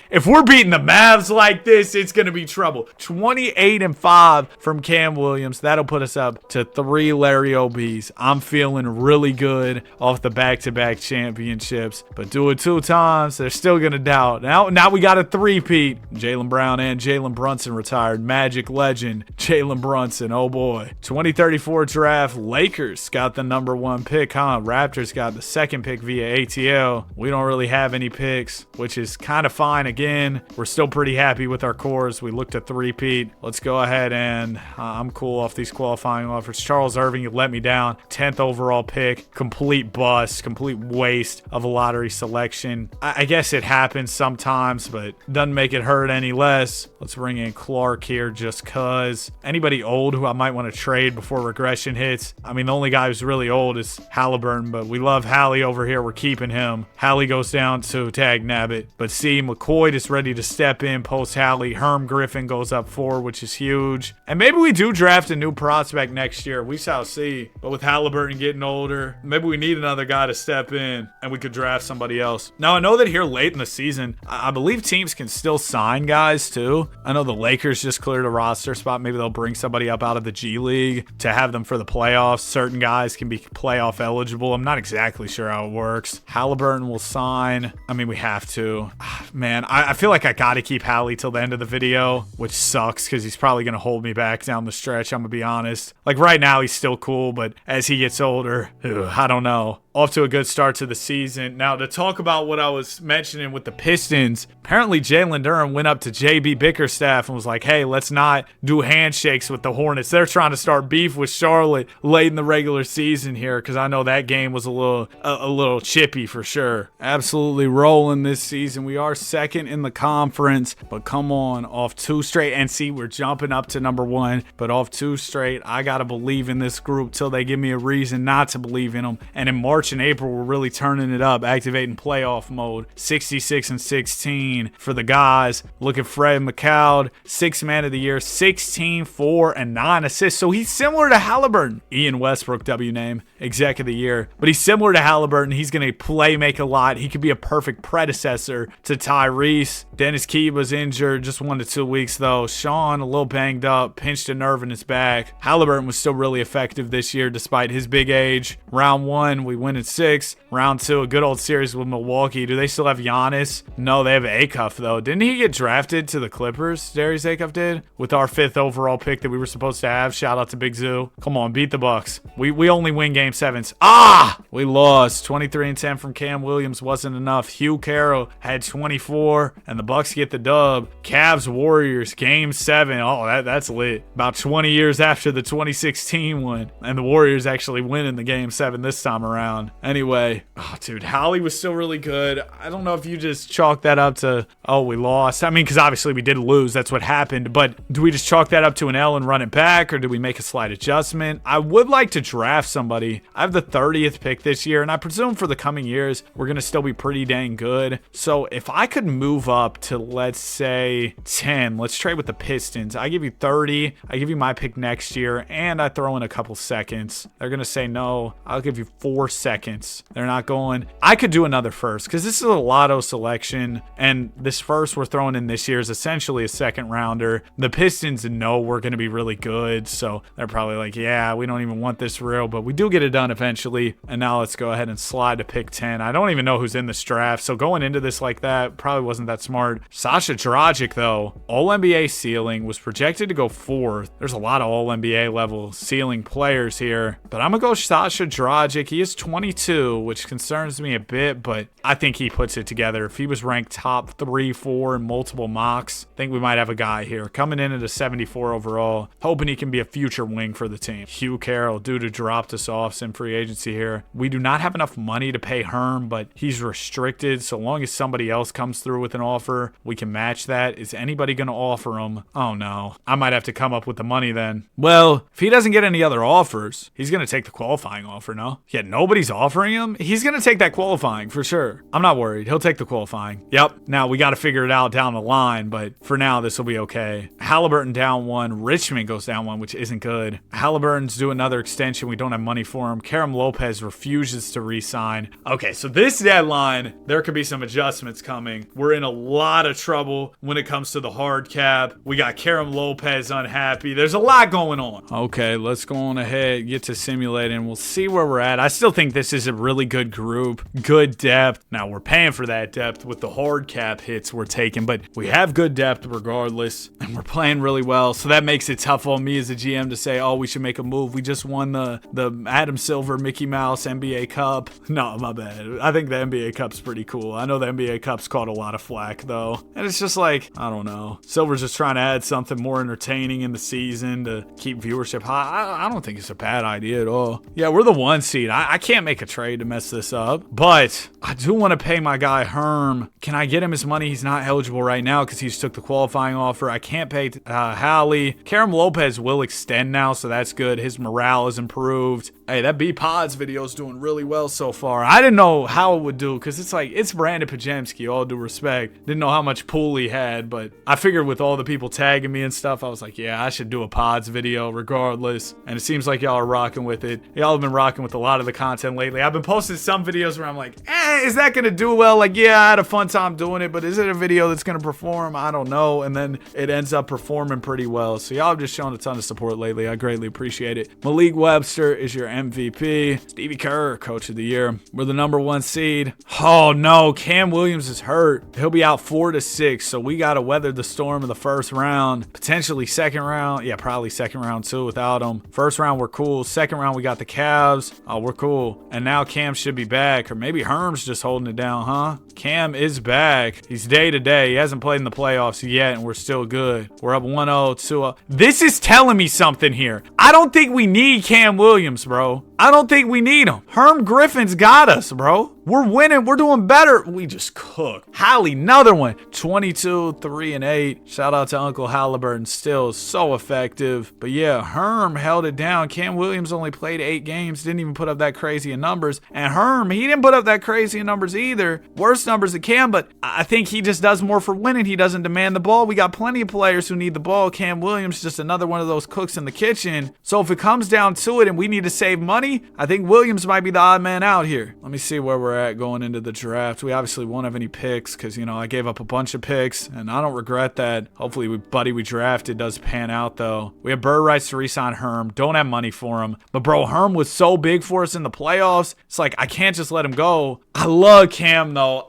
it's going to be trouble. 28-5 from Cam Williams. That'll put us up to 3 Larry OBs. I'm feeling really good off the back-to-back championships, but do it 2 times, they're still going to doubt. Now we got a 3-peat. Jaylen Brown and Jalen Brunson retired. Magic legend, Jalen Brunson. Oh boy. 2034 draft. Lakers got the number 1 pick, huh? Raptors got the 2nd pick via ATL. We don't really have any picks, which is kind of fine. Again, we're still pretty happy with our cores. We looked at 3-peat. Let's go ahead and I'm cool off these qualifying offers. Charles Irving, you let me down. 10th overall pick. Complete bust. Complete waste of a lottery selection. I guess it happens sometimes, but doesn't make it hurt any less. Let's bring in Clark here just cuz. Anybody old who I might want to trade before regression hits? I mean, the only guy who's really old is Halliburton, but we love Hallie over here. We're keeping him. Hallie goes down to tag Nabbit. But see, McCoy is ready to step in post Hallie. Herm Griffin goes up 4, which is huge. And maybe we do draft a new prospect next year. We shall see. But with Halliburton getting older, maybe we need another guy to step in and we could draft somebody else. Now, I know that here late in the season, I believe teams can still sign guys too. I know the Lakers just cleared a roster spot. Maybe they'll bring somebody up out of the G League to have them for the playoffs. Certain guys can be playoff eligible. I'm not exactly sure how it works. Halliburton will sign. I mean, we have to. Man, I feel like I got to keep Hallie till the end of the video, which sucks because he's probably going to hold me back down the stretch. I'm going to be honest. Like right now, he's still cool, but as he gets older, I don't know. Off to a good start to the season. Now, to talk about what I was mentioning with the Pistons, apparently Jalen Durham went up to JB Bickerstaff and was like, hey, let's not do handshakes with the Hornets. They're trying to start beef with Charlotte late in the regular season here because I know that game was a little chippy for sure. Absolutely rolling this season. We are 2nd in the conference, but come on, off 2 straight. And see, we're jumping up to number 1, but off 2 straight, I got to believe in this group till they give me a reason not to believe in them. And in March and April, we're really turning it up, activating playoff mode. 66-16 for the guys. Look at Fred McCoud, 6th man of the year, 16, 4, and 9 assists. So he's similar to Halliburton. Ian Westbrook, W name, exec of the year. But he's similar to Halliburton. He's going to make a lot. He could be a perfect predecessor to Tyrese. Dennis Key was injured just 1 to 2 weeks, though. Sean, a little banged up, pinched a nerve in his back. Halliburton was still really effective this year despite his big age. Round 1, we win in 6. Round 2, a good old series with Milwaukee. Do they still have Giannis? No, they have Acuff, though. Didn't he get drafted to the Clippers? Darius Acuff did? With our 5th overall pick that we were supposed to have. Shout out to Big Zoo. Come Come on, beat the Bucks. We only win game 7s. Ah! We lost. 23-10 from Cam Williams wasn't enough. Hugh Carroll had 24, and the Bucks get the dub. Cavs Warriors, game 7. Oh, that's lit. About 20 years after the 2016 one, and the Warriors actually win in the game 7 this time around. Anyway, oh, dude, Holly was still really good. I don't know if you just chalk that up to, oh, we lost. I mean, because obviously we did lose. That's what happened. But do we just chalk that up to an L and run it back, or do we make a slight adjustment? I would like to draft somebody. I have the 30th pick this year, and I presume for the coming years, we're going to still be pretty dang good. So if I could move up to, let's say, 10, let's trade with the Pistons. I give you 30. I give you my pick next year, and I throw in a couple seconds. They're going to say no. I'll give you 4 seconds. They're not going. I could do another first, because this is a lotto selection, and this first we're throwing in this year is essentially a second rounder. The Pistons know we're going to be really good, so they're probably like, yeah, we don't even want this real, but we do get it done eventually. And now let's go ahead and slide to pick 10. I don't even know who's in this draft, so going into this like that probably wasn't that smart. Sasha Dragic, though, All-NBA ceiling, was projected to go 4th. There's a lot of All-NBA level ceiling players here, but I'm gonna go Sasha Dragic. He is 22, which concerns me a bit, but I think he puts it together. If he was ranked top 3, 4 in multiple mocks, I think we might have a guy here. Coming in at a 74 overall, hoping he can be a future wing for the team. Hugh Carroll, due to drop us off in free agency here. We do not have enough money to pay Herm, but he's restricted. So long as somebody else comes through with an offer, we can match that. Is anybody going to offer him? Oh no. I might have to come up with the money then. Well, if he doesn't get any other offers, he's going to take the qualifying offer, no? Yeah, nobody's offering him? He's going to take that qualifying for sure. I'm not worried. He'll take the qualifying. Yep. Now we got to figure it out down the line, but for now, this will be okay. Halliburton down 1. Richmond goes down 1, which isn't good. Halliburton's due another extension. We don't have money for him. Karam Lopez refuses to re-sign. Okay, so this deadline, there could be some adjustments coming. We're in a lot of trouble when it comes to the hard cap. We got Karam Lopez unhappy. There's a lot going on. Okay, let's go on ahead, get to simulating. We'll see where we're at. I still think this is a really good group, good depth. Now, we're paying for that depth with the hard cap hits we're taking, but we have good depth regardless, and we're playing really well, so that makes it tough on me as a GM to say, oh, we should make a move. We just won the Adam Silver Mickey Mouse NBA Cup. No, my bad. I think the NBA Cup's pretty cool. I know the NBA Cup's caught a lot of flack, though, and it's just like, I don't know. Silver's just trying to add something more entertaining in the season to keep viewership high. I don't think it's a bad idea at all. Yeah, we're the 1 seed. I can't make a trade to mess this up, but I do want to pay my guy Herm. Can I get him his money? He's not eligible right now because he just took the qualifying offer. I can't pay Hallie. Karam Lopez will extend now, so that's good. His morale is improved. Hey, that B-Pods video is doing really well so far. I didn't know how it would do because it's like, it's Brandon Pajemski, all due respect. Didn't know how much pool he had, but I figured with all the people tagging me and stuff, I was like, yeah, I should do a Pods video regardless. And it seems like y'all are rocking with it. Y'all have been rocking with a lot of the content lately. I've been posting some videos where I'm like, is that going to do well? Like, yeah, I had a fun time doing it, but is it a video that's going to perform? I don't know. And then it ends up performing pretty well. So y'all have just shown a ton of support lately. I greatly appreciate it. Malik Webster is your MVP. Stevie Kerr, Coach of the Year. We're the number 1 seed. Oh no, Cam Williams is hurt. He'll be out 4 to 6. So we got to weather the storm of the first round. Potentially second round. Yeah, probably second round too without him. First round, we're cool. Second round, we got the Cavs. Oh, we're cool. And now Cam should be back. Or maybe Herm's just holding it down, huh? Cam is back. He's day to day. He hasn't played in the playoffs yet, and we're still good. We're up 1-0, 2-0. This is telling me something here. I don't think we need Cam Williams, bro. I don't think we need him. Herm Griffin's got us, bro. We're winning. We're doing better. We just cooked. Holly, another one. 22, 3, and 8. Shout out to Uncle Halliburton. Still so effective. But yeah, Herm held it down. Cam Williams only played 8 games. Didn't even put up that crazy in numbers. And Herm, he didn't put up that crazy in numbers either. Worse numbers than Cam, but I think he just does more for winning. He doesn't demand the ball. We got plenty of players who need the ball. Cam Williams just another one of those cooks in the kitchen. So if it comes down to it and we need to save money, money, I think Williams might be the odd man out here. Let me see where we're at going into the draft. We obviously won't have any picks because, you know, I gave up a bunch of picks, and I don't regret that. Hopefully, buddy we drafted does pan out, though. We have bird rights to re-sign Herm. Don't have money for him. But, bro, Herm was so big for us in the playoffs. It's like, I can't just let him go. I love Cam, though.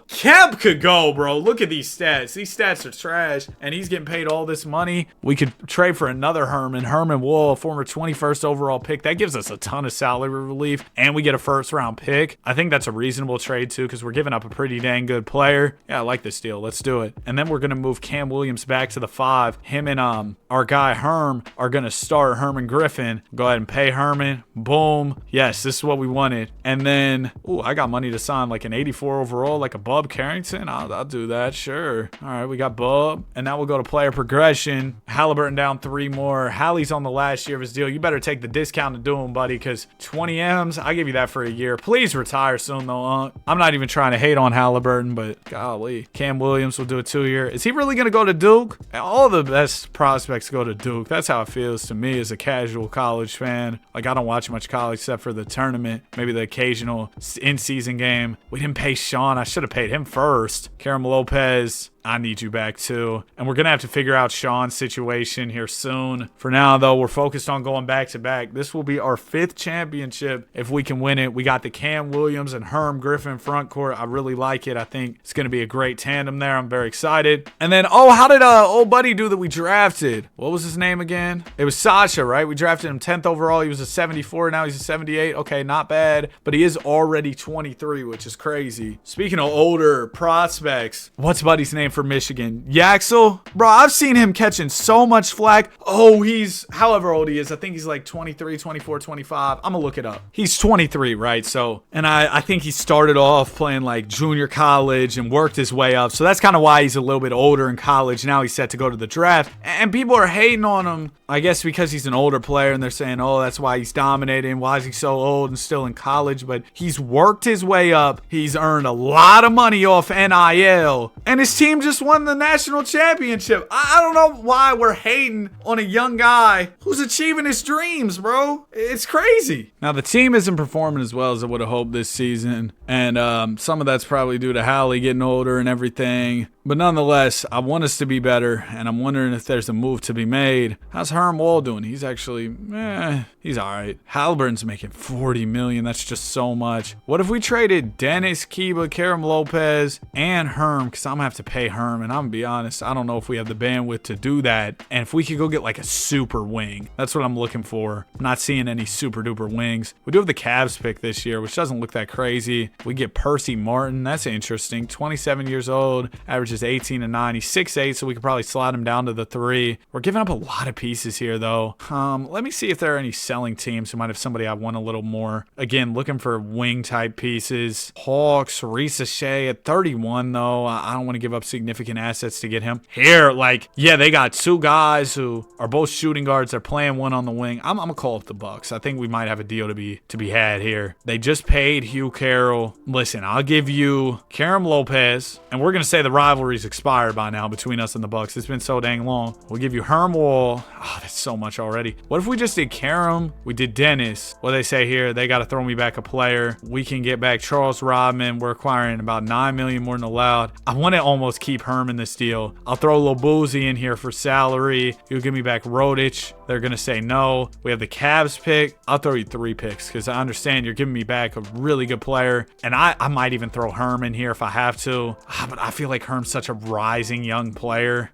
Cam could go, bro. Look at these stats. These stats are trash, and he's getting paid all this money. We could trade for another Herman Wool, a former 21st overall pick. That gives us a ton of salary relief, and we get a first-round pick. I think that's a reasonable trade, too, because we're giving up a pretty dang good player. Yeah, I like this deal. Let's do it. And then we're going to move Cam Williams back to the 5. Him and our guy Herm are going to start Herman Griffin. Go ahead and pay Herman. Boom. Yes, this is what we wanted. And then, ooh, I got money to sign like an 84 overall, like a Bub Carrington. I'll do that, sure. All right, we got Bub. And now we'll go to player progression. Halliburton down 3 more. Hallie's on the last year of his deal. You better take the discount to do him, buddy, because 20 M's, I give you that for a year. Please retire soon, though. I'm not even trying to hate on Halliburton, but golly. Cam Williams will do a 2-year. Is he really going to go to Duke? All the best prospects go to Duke. That's how it feels to me as a casual college fan. Like, I don't watch much college except for the tournament, maybe the occasional in-season game. We didn't pay Sean. I should have paid him first. Karam Lopez, I need you back too. And we're going to have to figure out Sean's situation here soon. For now, though, we're focused on going back-to-back. This will be our 5th championship if we can win it. We got the Cam Williams and Herm Griffin front court. I really like it. I think it's going to be a great tandem there. I'm very excited. And then, oh, how did old buddy do that we drafted? What was his name again? It was Sasha, right? We drafted him 10th overall. He was a 74. Now he's a 78. Okay, not bad. But he is already 23, which is crazy. Speaking of older prospects, what's buddy's name for Michigan? Yaxel? Bro, I've seen him catching so much flack. Oh, he's however old he is. I think he's like 23, 24, 25. I'm gonna look it up. He's 23, right? So, and I think he started off playing like junior college and worked his way up. So that's kind of why he's a little bit older in college. Now he's set to go to the draft. And people are hating on him, I guess because he's an older player, and they're saying, oh, that's why he's dominating. Why is he so old and still in college? But he's worked his way up. He's earned a lot of money off NIL. And his team just won the national championship. I don't know why we're hating on a young guy who's achieving his dreams, bro. It's crazy. Now, the team isn't performing as well as I would have hoped this season. And some of that's probably due to Hallie getting older and everything. But nonetheless, I want us to be better, and I'm wondering if there's a move to be made. How's Herm Wall doing? He's actually, he's all right. Halliburton's making $40 million. That's just so much. What if we traded Dennis, Kiba, Karam Lopez, and Herm? Because I'm going to have to pay Herm, and I'm going to be honest, I don't know if we have the bandwidth to do that. And if we could go get like a super wing, that's what I'm looking for. I'm not seeing any super duper wings. We do have the Cavs pick this year, which doesn't look that crazy. We get Percy Martin. That's interesting. 27 years old, averages 18 and 9. He's 6'8", so we could probably slide him down to the 3. We're giving up a lot of pieces here, though. Let me see if there are any selling teams who might have somebody I want a little more. Again, looking for wing-type pieces. Hawks, Risa Shea at 31, though. I don't want to give up significant assets to get him. Here, like, yeah, they got 2 guys who are both shooting guards. They're playing one on the wing. I'm going to call up the Bucks. I think we might have a deal to be had here. They just paid Hugh Carroll. Listen, I'll give you Karam Lopez, and we're going to say the rivalry's expired by now between us and the Bucks. It's been so dang long. We'll give you Herm Wall. Oh, that's so much already. What if we just did Karam? We did Dennis. What they say here, they got to throw me back a player. We can get back Charles Rodman. We're acquiring about $9 million more than allowed. I want to almost keep Herm in this deal. I'll throw Lil Boozy in here for salary. You'll give me back Rodich. They're going to say no. We have the Cavs pick. I'll throw you 3 picks because I understand you're giving me back a really good player. And I might even throw Herm in here if I have to. But I feel like Herm's such a rising young player.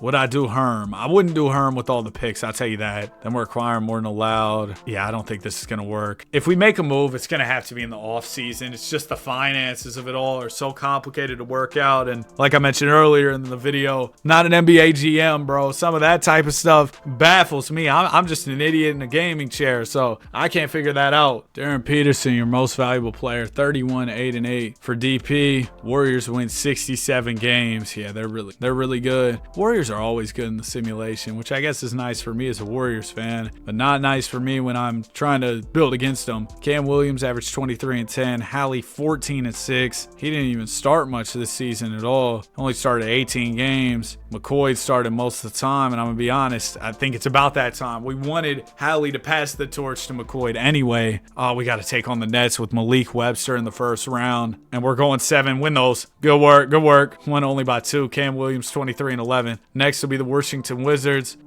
Would I do Herm? I wouldn't do Herm with all the picks, I'll tell you that. Then we're acquiring more than allowed. Yeah, I don't think this is going to work. If we make a move, it's going to have to be in the off season. It's just the finances of it all are so complicated to work out. And like I mentioned earlier in the video, not an NBA GM, bro. Some of that type of stuff baffles me. I'm just an idiot in a gaming chair, so I can't figure that out. Darren Peterson, your most valuable player, 31, 8-8 for DP. Warriors win 67 games. Yeah, they're really good. Warriors are always good in the simulation, which I guess is nice for me as a Warriors fan, but not nice for me when I'm trying to build against them. Cam Williams averaged 23 and 10. Hallie 14 and 6. He didn't even start much this season at all. Only started 18 games. McCoy started most of the time, and I'm going to be honest, I think it's about that time. We wanted Hallie to pass the torch to McCoy anyway. Oh, we got to take on the Nets with Malik Webster in the first round, and we're going 7. Win those. Good work, good work. Won only by 2. Cam Williams 23 and 11. Next will be the Washington Wizards.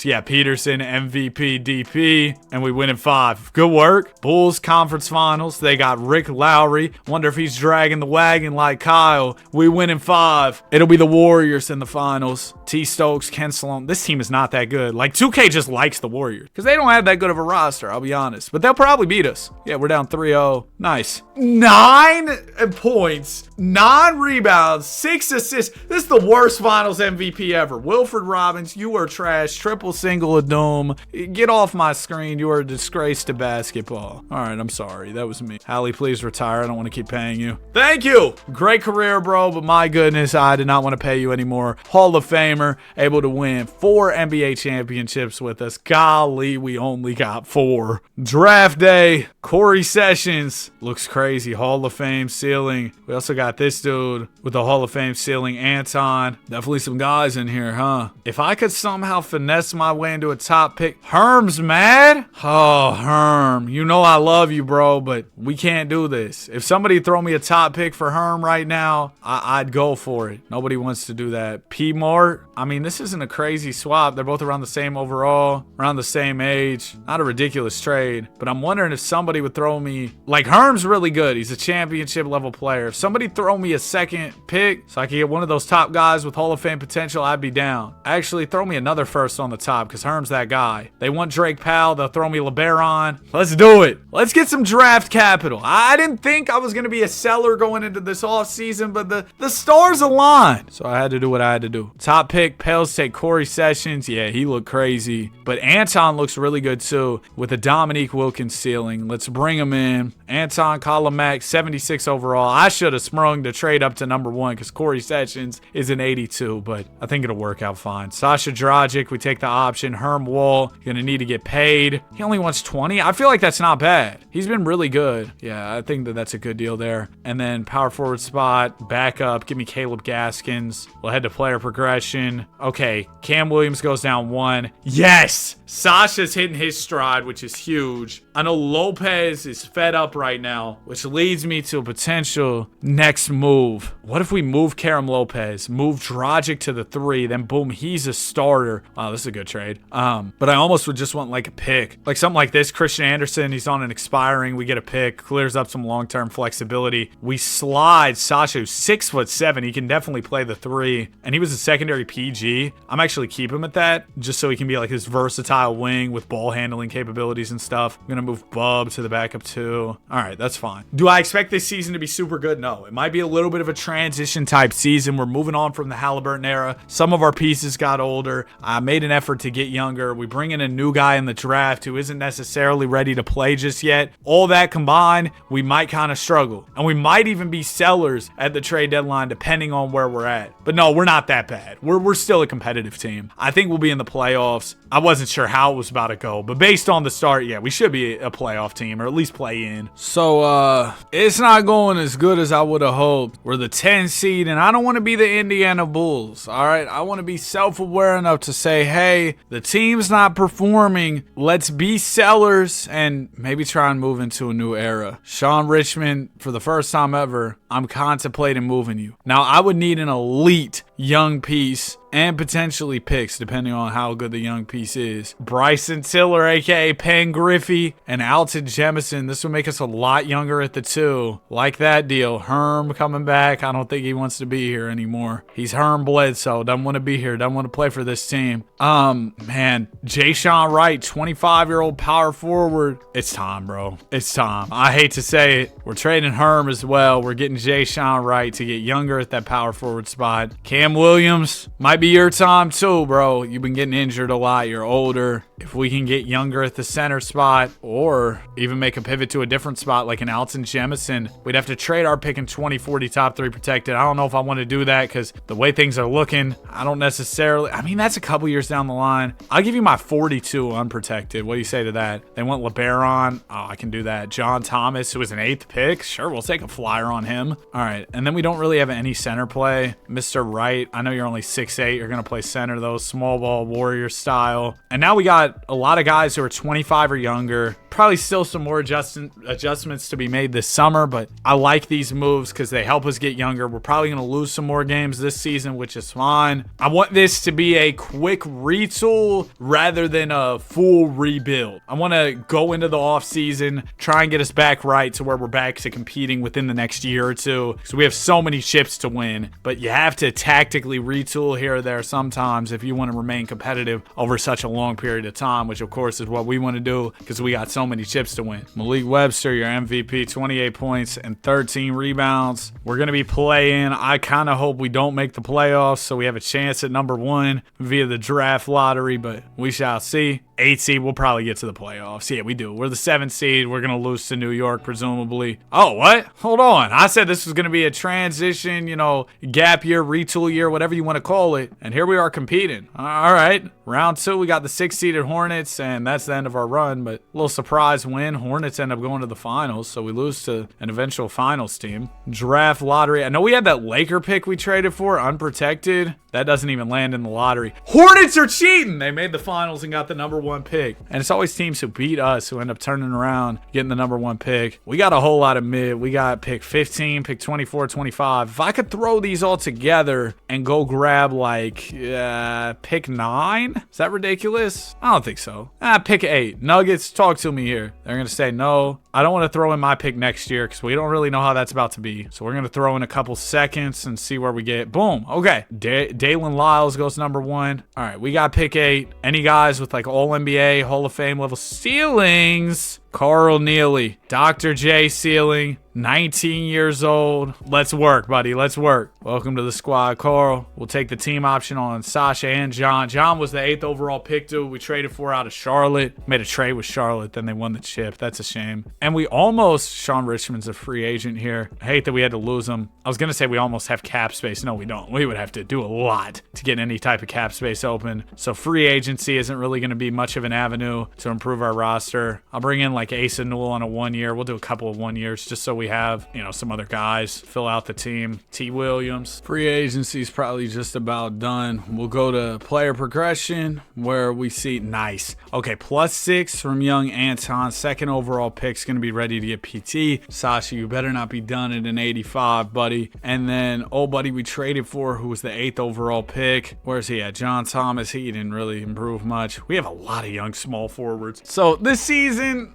Yeah, Peterson, MVP, DP, and we win in 5. Good work. Bulls Conference Finals. They got Rick Lowry. Wonder if he's dragging the wagon like Kyle. We win in 5. It'll be the Warriors in the finals. T. Stokes, Ken Salone. This team is not that good. Like, 2K just likes the Warriors because they don't have that good of a roster, I'll be honest. But they'll probably beat us. Yeah, we're down 3-0. Nice. 9 points, 9 rebounds, 6 assists. This is the worst finals MVP ever. Wilfred Robbins, you are trash. Triple single of doom. Get off my screen. You are a disgrace to basketball. All right, I'm sorry. That was me. Hallie, please retire. I don't want to keep paying you. Thank you. Great career, bro, but my goodness, I did not want to pay you anymore. Hall of Famer, able to win 4 NBA championships with us. Golly, we only got 4. Draft day, Corey Sessions. Looks crazy. Hall of Fame ceiling. We also got this dude with the Hall of Fame ceiling, Anton. Definitely some guys in here, huh? If I could somehow finesse my way into a top pick. Herm's mad? Oh, Herm. You know I love you, bro, but we can't do this. If somebody throw me a top pick for Herm right now, I'd go for it. Nobody wants to do that. P. Mart. I mean, this isn't a crazy swap. They're both around the same overall, around the same age. Not a ridiculous trade, but I'm wondering if somebody would throw me, like, Herm's really good. He's a championship level player. If somebody throw me a second pick so I could get one of those top guys with Hall of Fame potential, I'd be down. Actually, throw me another first on the top because Herm's that guy. They want Drake Powell. They'll throw me LeBron. Let's do it. Let's get some draft capital. I didn't think I was going to be a seller going into this offseason, but the stars aligned. So I had to do what I had to do. Top pick, Pels take Corey Sessions. Yeah, he looked crazy. But Anton looks really good too with a Dominique Wilkins ceiling. Let's bring him in. Anton Kolomak, 76 overall. I should have sprung to trade up to number 1 because Corey Sessions is an 82, but I think it'll work out fine. Sasha Dragic, we take the option. Herm Wall, gonna need to get paid. He only wants 20. I feel like that's not bad. He's been really good. Yeah, I think that's a good deal there. And then power forward spot, backup, give me Caleb Gaskins. We'll head to player progression. Okay, Cam Williams goes down 1. Yes! Sasha's hitting his stride, which is huge. I know Lopez is fed up right now, which leads me to a potential next move. What if we move Karam Lopez, move Dragic to the 3, then boom, he's a starter. Wow, this is a good trade. But I almost would just want like a pick. Like something like this, Christian Anderson, he's on an expiring, we get a pick, clears up some long-term flexibility. We slide Sasha, who's 6'7", he can definitely play the 3, and he was a secondary PG. I'm actually keep him at that, just so he can be like his versatile wing with ball handling capabilities and stuff. I'm gonna move Bub to the backup 2. All right, that's fine. Do I expect this season to be super good? No. It might be a little bit of a transition type season. We're moving on from the Halliburton era. Some of our pieces got older. I made an effort to get younger. We bring in a new guy in the draft who isn't necessarily ready to play just yet. All that combined, we might kind of struggle. And we might even be sellers at the trade deadline depending on where we're at. But no, we're not that bad. We're still a competitive team. I think we'll be in the playoffs. I wasn't sure how it was about to go, but based on the start, yeah, we should be a playoff team or at least play in. So, it's not going as good as I would have hoped. We're the 10 seed, and I don't want to be the Indiana Bulls, all right? I want to be self-aware enough to say, hey, the team's not performing. Let's be sellers and maybe try and move into a new era. Sean Richmond, for the first time ever, I'm contemplating moving you. Now, I would need an elite young piece and potentially picks, depending on how good the young piece is. Bryson Tiller, a.k.a. Penn Griffey, and Alton Jemison. This would make us a lot younger at the 2. Like that deal. Herm coming back. I don't think he wants to be here anymore. He's Herm Bledsoe. Doesn't want to be here. Doesn't want to play for this team. Man. Jay Sean Wright, 25-year-old power forward. It's time, bro. It's time. I hate to say it. We're trading Herm as well. We're getting Jay Sean Wright to get younger at that power forward spot. Cam Williams might be your time too, bro. You've been getting injured a lot. You're older. if we can get younger at the center spot or even make a pivot to a different spot like an Alton Jemison, we'd have to trade our pick in 2040 top 3 protected. I don't know if I want to do that because the way things are looking, I don't necessarily. I mean, that's a couple years down the line. I'll give you my 42 unprotected. What do you say to that? They want LeBron. Oh, I can do that. John Thomas, who was an 8th pick. Sure, we'll take a flyer on him. All right, and then we don't really have any center play. Mr. Wright, I know you're only 6'8". You're going to play center, though, small ball warrior style. And now we got a lot of guys who are 25 or younger. Probably still some more adjustments to be made this summer, but I like these moves because they help us get younger. We're probably going to lose some more games this season, which is fine. I want this to be a quick retool rather than a full rebuild. I want to go into the offseason, try and get us back right to where we're back to competing within the next year or two. So we have so many chips to win, but you have to tactically retool here or there sometimes if you want to remain competitive over such a long period of time, which of course is what we want to do because we got so many chips to win. Malik Webster, your MVP, 28 points and 13 rebounds. We're going to be playing. I kind of hope we don't make the playoffs so we have a chance at number 1 via the draft lottery, but we shall see. 8 seed, we'll probably get to the playoffs. Yeah, we do. We're the 7th seed. We're going to lose to New York, presumably. Oh, what? Hold on. I said this was going to be a transition, gap year, retool year, whatever you want to call it. And here we are competing. All right. Round 2, we got the 6th-seeded Hornets, and that's the end of our run. But a little surprise win. Hornets end up going to the finals, so we lose to an eventual finals team. Draft lottery. I know we had that Laker pick we traded for, unprotected. That doesn't even land in the lottery. Hornets are cheating. They made the finals and got the number 1 pick. And it's always teams who beat us who end up turning around, getting the number 1 pick. We got a whole lot of mid. We got pick 15, pick 24, 25. If I could throw these all together and go grab pick 9, is that ridiculous? I don't think so. Pick 8. Nuggets, talk to me here. They're going to say no. I don't want to throw in my pick next year because we don't really know how that's about to be. So we're going to throw in a couple seconds and see where we get. Boom. Okay. Dalen Lyles goes number 1. All right. We got pick 8. Any guys with all NBA, Hall of Fame level ceilings? Carl Neely, Dr. J ceiling, 19 years old. Let's work, buddy. Let's work. Welcome to the squad, Carl. We'll take the team option on Sasha and John. John was the 8th overall pick, dude. We traded for out of Charlotte. Made a trade with Charlotte, then they won the chip. That's a shame. And we almost, Sean Richmond's a free agent here. I hate that we had to lose him. I was going to say we almost have cap space. No, we don't. We would have to do a lot to get any type of cap space open. So free agency isn't really going to be much of an avenue to improve our roster. I'll bring in Asa Newell on a 1 year. We'll do a couple of 1 years just so we have, some other guys fill out the team. T. Williams. Free agency is probably just about done. We'll go to player progression where we see nice. Okay, +6 from young Anton. 2nd overall pick's going to be ready to get PT. Sasha, you better not be done at an 85, buddy. And then, buddy we traded for, who was the 8th overall pick. Where's he at? John Thomas. He didn't really improve much. We have a lot of young small forwards. So this season,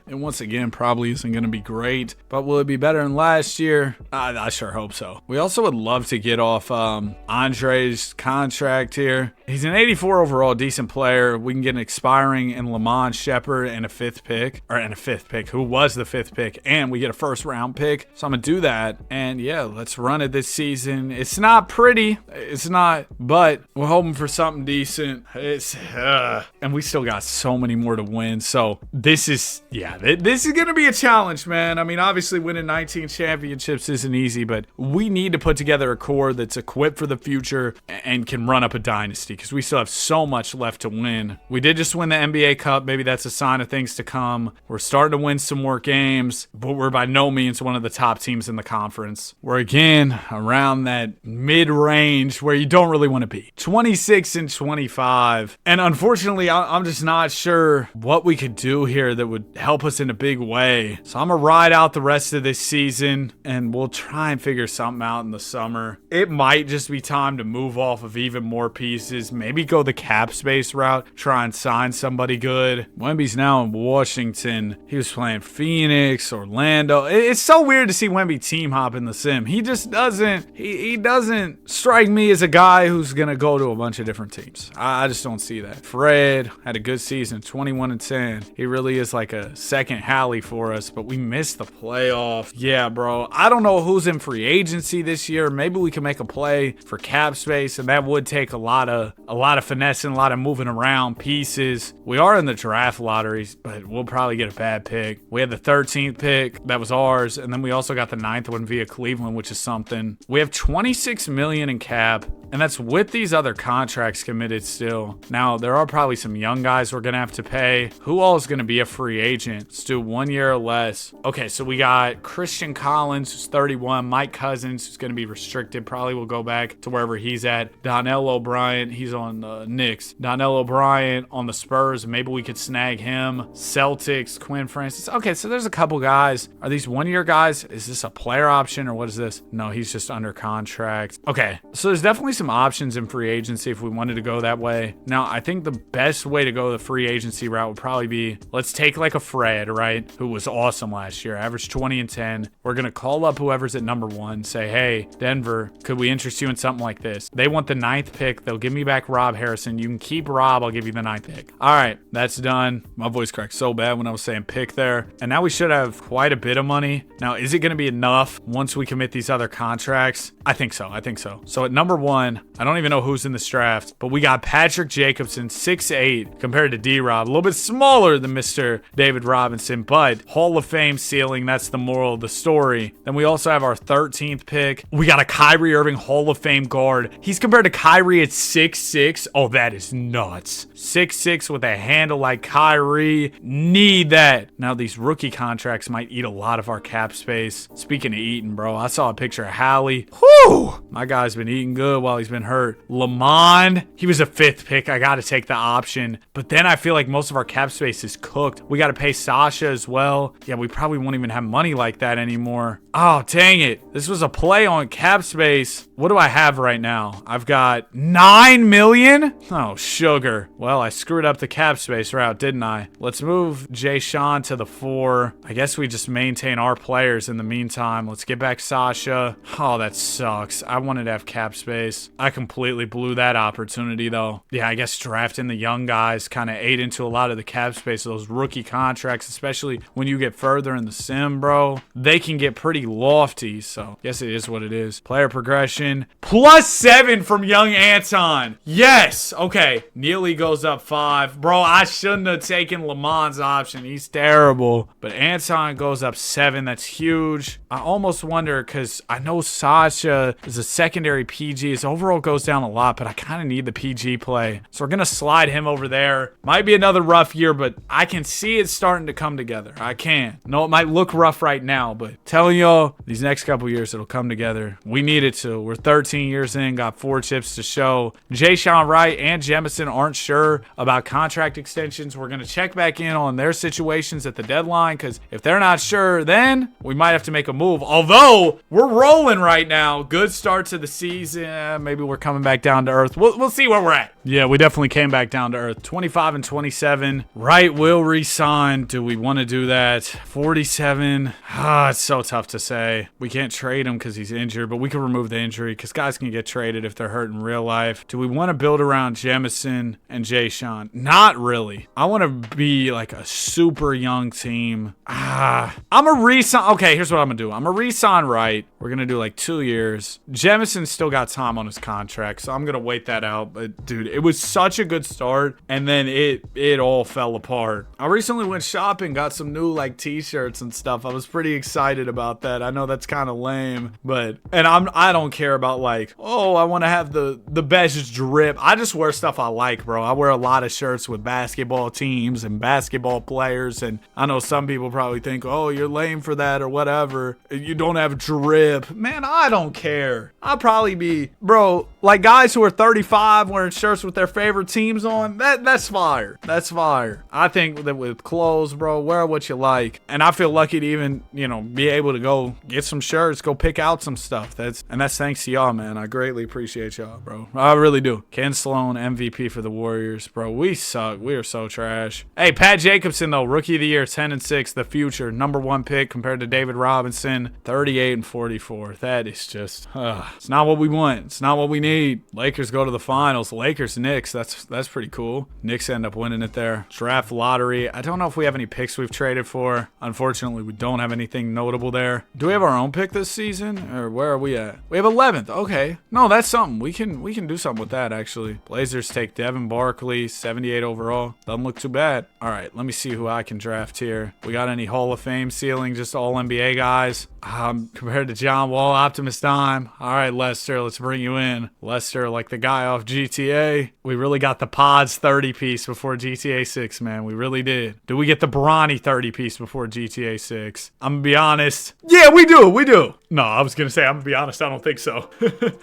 it once again probably isn't going to be great, but will it be better than last year? I sure hope so. We also would love to get off Andre's contract here. He's an 84 overall, decent player. We can get an expiring in Lamont Shepard and a 5th pick, who was the 5th pick, and we get a 1st round pick. So I'm going to do that. And yeah, let's run it this season. It's not pretty. It's not, but we're hoping for something decent. And we still got so many more to win. So this is going to be a challenge, man. I mean, obviously winning 19 championships isn't easy, but we need to put together a core that's equipped for the future and can run up a dynasty because we still have so much left to win. We did just win the NBA Cup. Maybe that's a sign of things to come. We're starting to win some more games, but we're by no means one of the top teams in the conference. We're again around that mid-range where you don't really want to be. 26 and 25. And unfortunately, I'm just not sure what we could do here that would help us in a big way. So I'm going to ride out the rest of this season and we'll try and figure something out in the summer. It might just be time to move off of even more pieces. Maybe go the cap space route. Try and sign somebody good. Wemby's now in Washington. He was playing Phoenix, Orlando. It's so weird to see Wemby team hop in the sim. He just doesn't, he doesn't strike me as a guy who's going to go to a bunch of different teams. I just don't see that. Fred had a good season, 21-10. He really is like a second Hallie for us, but we missed the playoff. Yeah, bro. I don't know who's in free agency this year. Maybe we can make a play for cap space, and that would take a lot of finessing, a lot of moving around pieces. We are in the draft lotteries, but we'll probably get a bad pick. We had the 13th pick. That was ours, and then we also got the 9th one via Cleveland, which is something. We have $26 million in cap, and that's with these other contracts committed still. Now, there are probably some young guys we're going to have to pay. Who all is going to be a free agent? Let's do 1 year or less. Okay, so we got Christian Collins, who's 31. Mike Cousins, who's going to be restricted. Probably will go back to wherever he's at. Donnell O'Brien, he's on the Knicks. Donnell O'Brien on the Spurs. Maybe we could snag him. Celtics, Quinn Francis. Okay, so there's a couple guys. Are these 1 year guys? Is this a player option or what is this? No, he's just under contract. Okay, so there's definitely some options in free agency if we wanted to go that way. Now, I think the best way to go the free agency route would probably be, let's take like a Fred, right? Who was awesome last year, averaged 20-10. We're going to call up whoever's at number 1, say, hey, Denver, could we interest you in something like this? They want the 9th pick. They'll give me back Rob Harrison. You can keep Rob. I'll give you the 9th pick. All right, that's done. My voice cracked so bad when I was saying pick there. And now we should have quite a bit of money. Now, is it going to be enough once we commit these other contracts? I think so. So at number 1, I don't even know who's in this draft, but we got Patrick Jacobson, 6'8", compared to D-Rob. A little bit smaller than Mr. David Robinson, but Hall of Fame ceiling. That's the moral of the story. Then we also have our 13th pick. We got a Kyrie Irving Hall of Fame guard. He's compared to Kyrie at 6'6". Oh, that is nuts. 6'6" with a handle like Kyrie. Need that. Now, these rookie contracts might eat a lot of our cap space. Speaking of eating, bro, I saw a picture of Hallie. Whew! My guy's been eating good while he's been hurt. Lamond, he was a 5th pick. I got to take the option. But then I feel like most of our cap space is cooked. We got to pay Sasha as well. Yeah, we probably won't even have money like that anymore. Oh, dang it. This was a play on cap space. What do I have right now? I've got $9 million? Oh, sugar. Well, I screwed up the cap space route, didn't I? Let's move Jay Sean to the 4. I guess we just maintain our players in the meantime. Let's get back Sasha. Oh, that sucks. I wanted to have cap space. I completely blew that opportunity, though. Yeah, I guess drafting the young guys kind of ate into a lot of the cap space of those rookie contracts, especially when you get further in the sim, bro. They can get pretty lofty, so guess it is what it is. Player progression. +7 from young Anton. Yes. Okay. Neely goes up 5. Bro, I shouldn't have taken Lamond's option. He's terrible. But Anton goes up 7. That's huge. I almost wonder, because I know Sasha is a secondary PG. His overall goes down a lot, but I kind of need the PG play. So we're going to slide him over there. Might be another rough year, but I can see it starting to come together. I can. No, it might look rough right now, but telling y'all, these next couple years, it'll come together. We need it to. We're 13 years in, got 4 chips to show. Jay Sean Wright and Jemison aren't sure about contract extensions. We're going to check back in on their situations at the deadline, because if they're not sure, then we might have to make a move. Although, we're rolling right now. Good start to the season. Maybe we're coming back down to earth. We'll see where we're at. Yeah, we definitely came back down to earth. 25-27. Wright will resign. Do we want to do that? 47. It's so tough to say. We can't trade him because he's injured, but we can remove the injury because guys can get traded if they're hurt in real life. Do we want to build around Jemison and Jay Sean? Not really. I want to be like a super young team. I'm a resign. Okay, here's what I'm going to do. I'm a resign Wright. We're going to do like 2 years. Jemison still got time on his contract, so I'm going to wait that out. But dude, it was such a good start, and then it all fell apart. I recently went shopping, got some new like t-shirts and stuff. I was pretty excited about that. I know that's kind of lame, but I don't care about like, oh, I want to have the best drip. I just wear stuff I like, bro. I wear a lot of shirts with basketball teams and basketball players, and I know some people probably think, oh, you're lame for that or whatever. You don't have drip. Man, I don't care. I'll probably be, bro, like guys who are 35 wearing shirts with their favorite teams on. That's fire. That's fire. I think that with clothes, bro, wear what you like. And I feel lucky to even, be able to go go get some shirts, go pick out some stuff. That's thanks to y'all, man. I greatly appreciate y'all, bro. I really do. Ken Sloan, MVP for the Warriors, bro. We suck. We are so trash. Hey, Pat Jacobson though, rookie of the year, 10-6, the future, #1 pick compared to David Robinson, 38-44. That is just, it's not what we want. It's not what we need. Lakers go to the finals. Lakers, Knicks. That's pretty cool. Knicks end up winning it there. Draft lottery. I don't know if we have any picks we've traded for. Unfortunately, we don't have anything notable there. Do we have our own pick this season, or where are we at? We have 11th. Okay, no, that's something. We can do something with that actually. Blazers take Devin Barkley, 78 overall. Doesn't look too bad. All right, let me see who I can draft here. We got any Hall of Fame ceiling? Just all NBA guys. Compared to John Wall, Optimus Dime. All right, Lester, let's bring you in. Lester, like the guy off GTA. We really got the Pods 30 piece before GTA 6, man. We really did. Do we get the Bronny 30 piece before GTA 6? I'm gonna be honest. Yeah, we do. No, I was gonna say, I'm gonna be honest, I don't think so.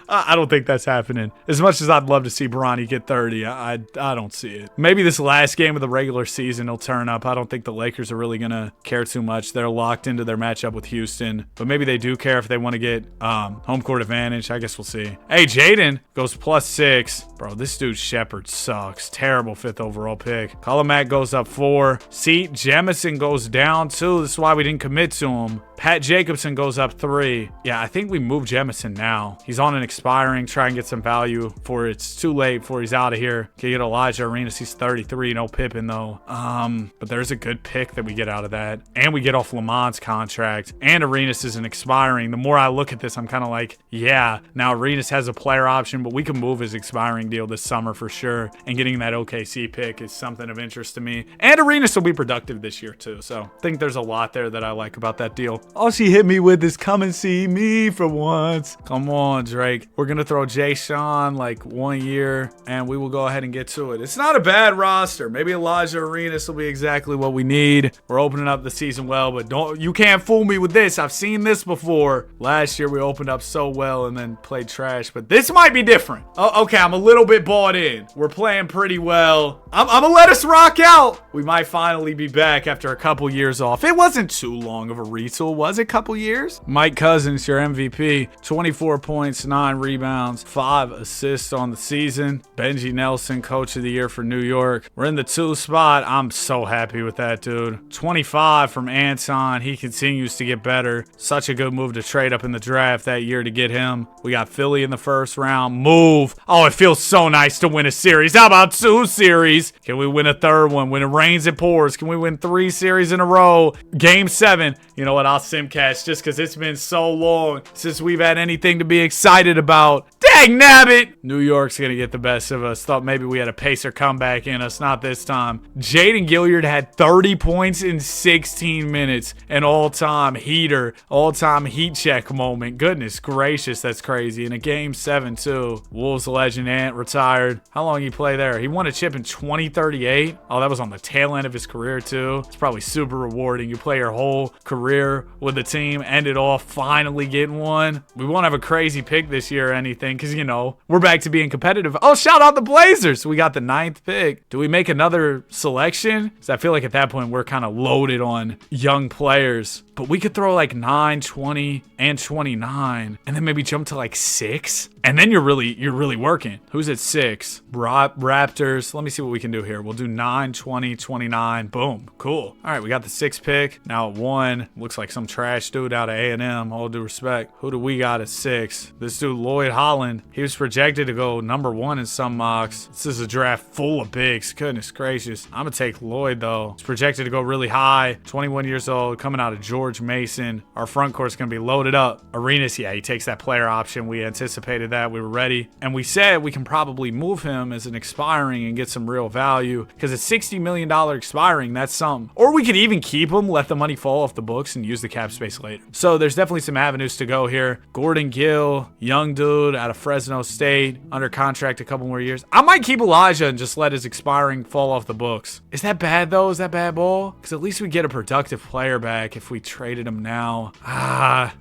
I don't think that's happening. As much as I'd love to see Bronny get 30, I don't see it. Maybe this last game of the regular season will turn up. I don't think the Lakers are really gonna care too much. They're locked into their matchup with Houston, but maybe they do care if they want to get home court advantage. I guess we'll see. Hey, Jaden goes +6. Bro, this dude Shepard sucks. Terrible 5th overall pick. Mack goes up 4. See, Jemison goes down 2. This is why we didn't commit to him. Pat Jacobson goes up 3. Yeah, I think we move Jemison now. He's on an expiring. Try and get some value for it's too late before he's out of here. Can get Elijah Arenas. He's 33. No Pippen though. But there's a good pick that we get out of that. And we get off Lamont's contract. And Arenas isn't expiring. The more I look at this, I'm kind of like, yeah, now Arenas has a player option, but we can move his expiring deal this summer for sure. And getting that OKC pick is something of interest to me. And Arenas will be productive this year too. So I think there's a lot there that I like about that deal. All she hit me with is come and see me for once. Come on, Drake. We're going to throw Jay Sean like 1 year and we will go ahead and get to it. It's not a bad roster. Maybe Elijah Arenas will be exactly what we need. We're opening up the season well, but you can't fool me with this. I've seen this before. Last year we opened up so well and then played trash, but this might be different. Oh, okay, I'm a little bit bought in. We're playing pretty well. I'm gonna let us rock out. We might finally be back after a couple years off. It wasn't too long of a retool, was it? Couple years? Mike Cousins, your MVP, 24 points, 9 rebounds, 5 assists on the season. Benji Nelson, coach of the year for New York. We're in the 2 spot. I'm so happy with that, dude. 25 from Anton. He continues to get better. Such a good move to trade up in the draft that year to get him. We got Philly in the first round. Move. Oh, it feels so nice to win a series. How about 2 series? Can we win a 3rd one? When it rains, it pours. Can we win 3 series in a row? Game 7. You know what? I'll simcast just because it's been so long since we've had anything to be excited about. Dang nabbit! New York's gonna get the best of us. Thought maybe we had a Pacer comeback in us. Not this time. Jaden Gilliard had 30 points in 16 minutes. An all-time heater. All-time heat check moment. Goodness gracious, that's crazy. In a game 7 too. Wolves legend Ant retired. How long did he play there? He won a chip in 2038. Oh, that was on the tail end of his career too. It's probably super rewarding. You play your whole career with the team, end it off, finally getting one. We won't have a crazy pick this year or anything because, you know, we're back to being competitive. Oh, shout out the Blazers. We got the 9th pick. Do we make another selection? Because I feel like at that point we're kind of loaded on young players. But we could throw like 9, 20, and 29, and then maybe jump to like 6. And then you're really working. Who's at 6? Raptors. Let me see what we can do here. We'll do 9, 20, 29. Boom. Cool. All right, we got the 6th pick. Now at 1, looks like some trash dude out of A&M. All due respect. Who do we got at 6? This dude, Lloyd Holland. He was projected to go #1 in some mocks. This is a draft full of bigs. Goodness gracious. I'm going to take Lloyd, though. He's projected to go really high. 21 years old, coming out of George Mason. Our front court's going to be loaded up. Arenas, yeah, he takes that player option. We anticipated that. We were ready. And we said we can probably move him as an expiring and get some real value because it's $60 million expiring. That's something. Or we could even keep him, let the money fall off the books and use the cap space later. So there's definitely some avenues to go here. Gordon Gill, young dude out of Fresno State, under contract a couple more years. I might keep Elijah and just let his expiring fall off the books. Is that bad though? Is that bad ball? Because at least we get a productive player back if we traded him now.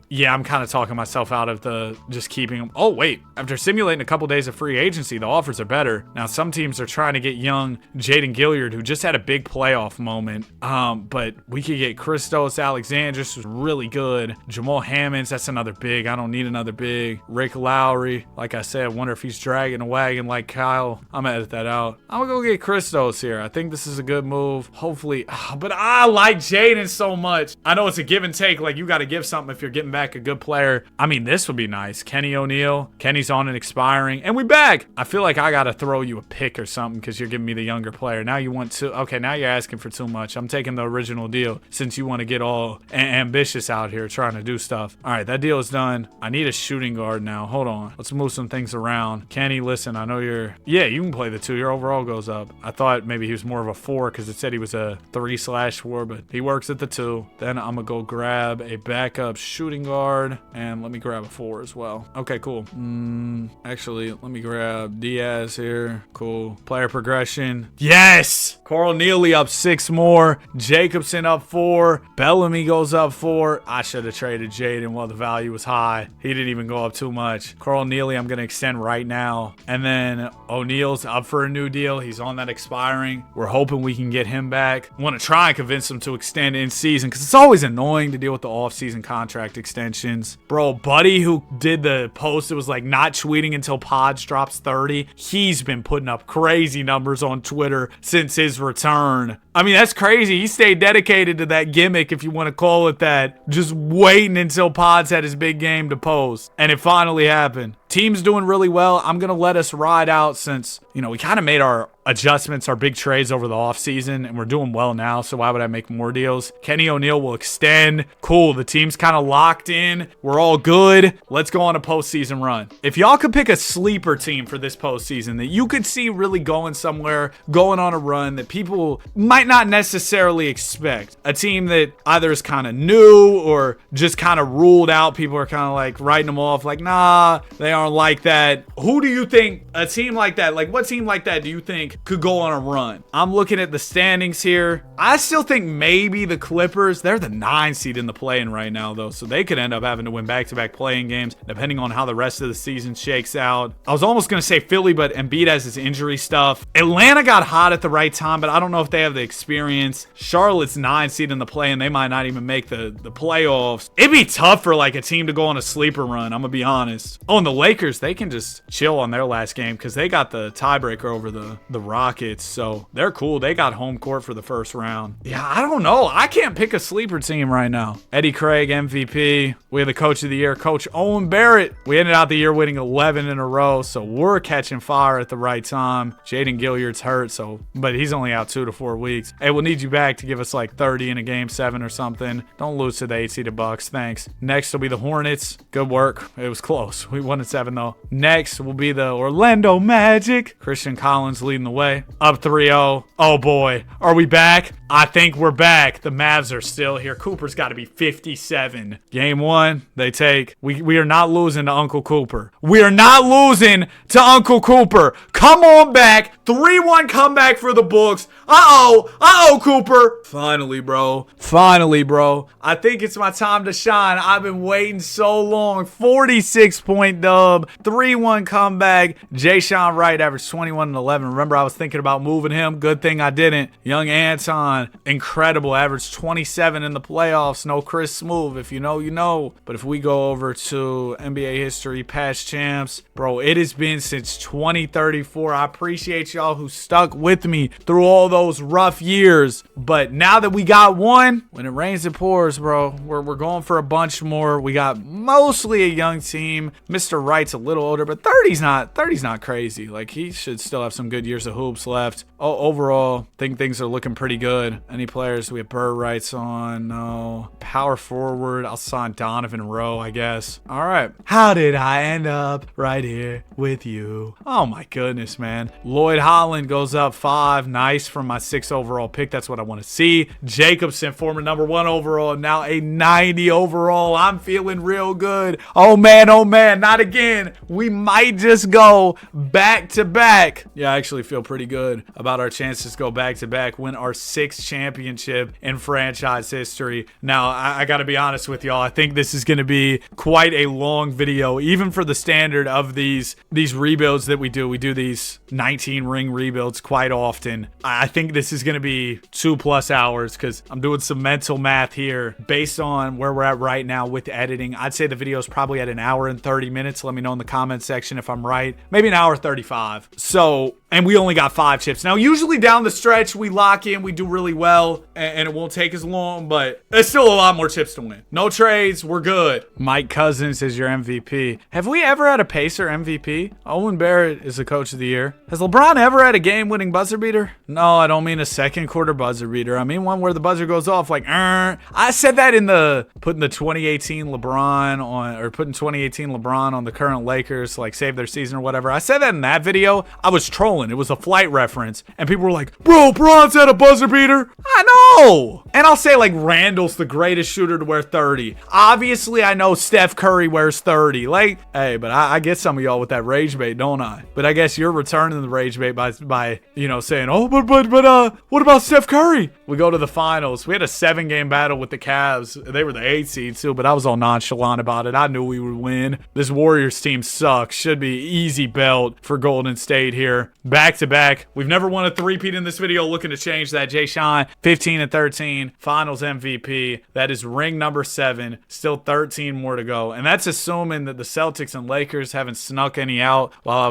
Yeah, I'm kind of talking myself out of the just keeping him. Oh, wait. After simulating a couple days of free agency, the offers are better. Now, some teams are trying to get young Jaden Gilliard, who just had a big playoff moment. But we could get Christos Alexandris, who's really good. Jamal Hammonds, that's another big. I don't need another big. Rick Lowry, like I said, wonder if he's dragging a wagon like Kyle. I'm gonna edit that out. I'm gonna go get Christos here. I think this is a good move. Hopefully, but I like Jaden so much. I know it's a give and take. Like, you got to give something if you're getting back a good player. I mean, this would be nice. Kenny O'Neal. Kenny's on and expiring, and we back. I feel like I gotta throw you a pick or something because you're giving me the younger player. Now you want to. Okay, now you're asking for too much. I'm taking the original deal since you want to get all ambitious out here trying to do stuff. All right, that deal is done. I need a shooting guard now. Hold on. Let's move some things around. Kenny, listen, I know you're. Yeah, you can play the 2. Your overall goes up. I thought maybe he was more of a 4 because it said he was a 3/4, but he works at the 2. Then I'm gonna go grab a backup shooting guard, and let me grab a 4 as well. Okay, cool. Actually, let me grab Diaz here. Cool. Player progression. Yes! Carl Neely up 6 more. Jacobson up 4. Bellamy goes up 4. I should have traded Jaden while the value was high. He didn't even go up too much. Carl Neely, I'm going to extend right now. And then O'Neal's up for a new deal. He's on that expiring. We're hoping we can get him back. I want to try and convince him to extend in season because it's always annoying to deal with the off-season contract extensions. Bro, Buddy, who did the post, it was like not tweeting until Pods drops 30. He's been putting up crazy numbers on Twitter since his return. I mean, that's crazy. He stayed dedicated to that gimmick, if you want to call it that, just waiting until Pods had his big game to post. And it finally happened. Team's doing really well. I'm going to let us ride out since, you know, we kind of made our adjustments, our big trades over the offseason, and we're doing well now, so why would I make more deals? Kenny O'Neal will extend. Cool. The team's kind of locked in. We're all good. Let's go on a postseason run. If y'all could pick a sleeper team for this postseason that you could see really going somewhere, going on a run that people might not necessarily expect, a team that either is kind of new or just kind of ruled out, people are kind of like writing them off like, nah, they aren't like that. Who do you think a team like that, like what team like that do you think could go on a run? I'm looking at the standings here. I still think maybe the Clippers. They're the 9 seed in the play-in right now, though, so they could end up having to win back-to-back play-in games depending on how the rest of the season shakes out. I was almost going to say Philly, but Embiid has his injury stuff. Atlanta got hot at the right time, but I don't know if they have the experience. Charlotte's 9 seed in the play-in. They might not even make the playoffs. It'd be tough for like a team to go on a sleeper run, I'm going to be honest. Oh, and the Lakers, they can just chill on their last game because they got the tiebreaker over the Rockets, so they're cool. They got home court for the first round. Yeah, I don't know. I can't pick a sleeper team right now. Eddie Craig, MVP. We have the coach of the year, Coach Owen Barrett. We ended out the year winning 11 in a row, so we're catching fire at the right time. Jaden Gilliard's hurt, but he's only out 2 to 4 weeks. Hey, we'll need you back to give us like 30 in a game 7 or something. Don't lose to the 8-seeded Bucks. Thanks. Next will be the Hornets. Good work. It was close. We won at 7 though. Next will be the Orlando Magic. Christian Collins leading the way. Up 3-0. Oh boy. Are we back? I think we're back. The Mavs are still here. Cooper's got to be 57. Game 1, they take. We are not losing to Uncle Cooper. We are not losing to Uncle Cooper. Come on back. 3-1 comeback for the books. Uh-oh, Cooper. Finally, bro. I think it's my time to shine. I've been waiting so long. 46-point dub. 3-1 comeback. Jay Sean Wright averaged 21 and 11. Remember, I was thinking about moving him. Good thing I didn't. Young Anton, incredible. Averaged 27 in the playoffs. No Chris Smooth. If you know, you know. But if we go over to NBA history, past champs, bro, it has been since 2034. I appreciate y'all who stuck with me through all those rough years. But now that we got one, when it rains, it pours, bro. We're going for a bunch more. We got mostly a young team. Mr. Wright's a little older, but 30's not crazy. Like, he should still have some good years of hoops left. Oh, overall, think things are looking pretty good. Any players? We have Burr Wright's on. No. Power forward. I'll sign Donovan Rowe, I guess. All right. How did I end up right here with you? Oh my goodness, man. Lloyd Holland goes up 5. Nice from my 6 overall pick. That's what I want to see. Jacobson, former number 1 overall, now a 90 overall. I'm feeling real good. Oh man, not again. We might just go back to back. Yeah, I actually feel feel pretty good about our chances to go back-to-back, win our 6th championship in franchise history. Now, I got to be honest with y'all. I think this is going to be quite a long video, even for the standard of these rebuilds that we do. We do these 19-ring rebuilds quite often. I think this is going to be 2+ hours because I'm doing some mental math here based on where we're at right now with editing. I'd say the video is probably at an hour and 30 minutes. Let me know in the comment section if I'm right. Maybe an hour 35. So, and we only got 5 chips. Now, usually down the stretch, we lock in, we do really well, and it won't take as long, but there's still a lot more chips to win. No trades, we're good. Mike Cousins is your MVP. Have we ever had a Pacer MVP? Owen Barrett is the coach of the year. Has LeBron ever had a game-winning buzzer beater? No, I don't mean a second quarter buzzer beater. I mean one where the buzzer goes off like, I said that in putting 2018 LeBron on the current Lakers, like save their season or whatever. I said that in that video. I was trolling. It was a flight reference. And people were like, bro, Bron's had a buzzer beater. I know. And I'll say like Randall's the greatest shooter to wear 30. Obviously, I know Steph Curry wears 30. Like, hey, but I get some of y'all with that rage bait, don't I? But I guess you're returning the rage bait by saying, oh, but what about Steph Curry? We go to the finals. We had a 7-game battle with the Cavs. They were the 8 seed too, but I was all nonchalant about it. I knew we would win. This Warriors team sucks. Should be easy belt for Golden State here. Back to back. We've never won a three-peat in this video. Looking to change that. Jay Sean, 15-13, Finals MVP. That is ring number 7. Still 13 more to go, and that's assuming that the Celtics and Lakers haven't snuck any out while I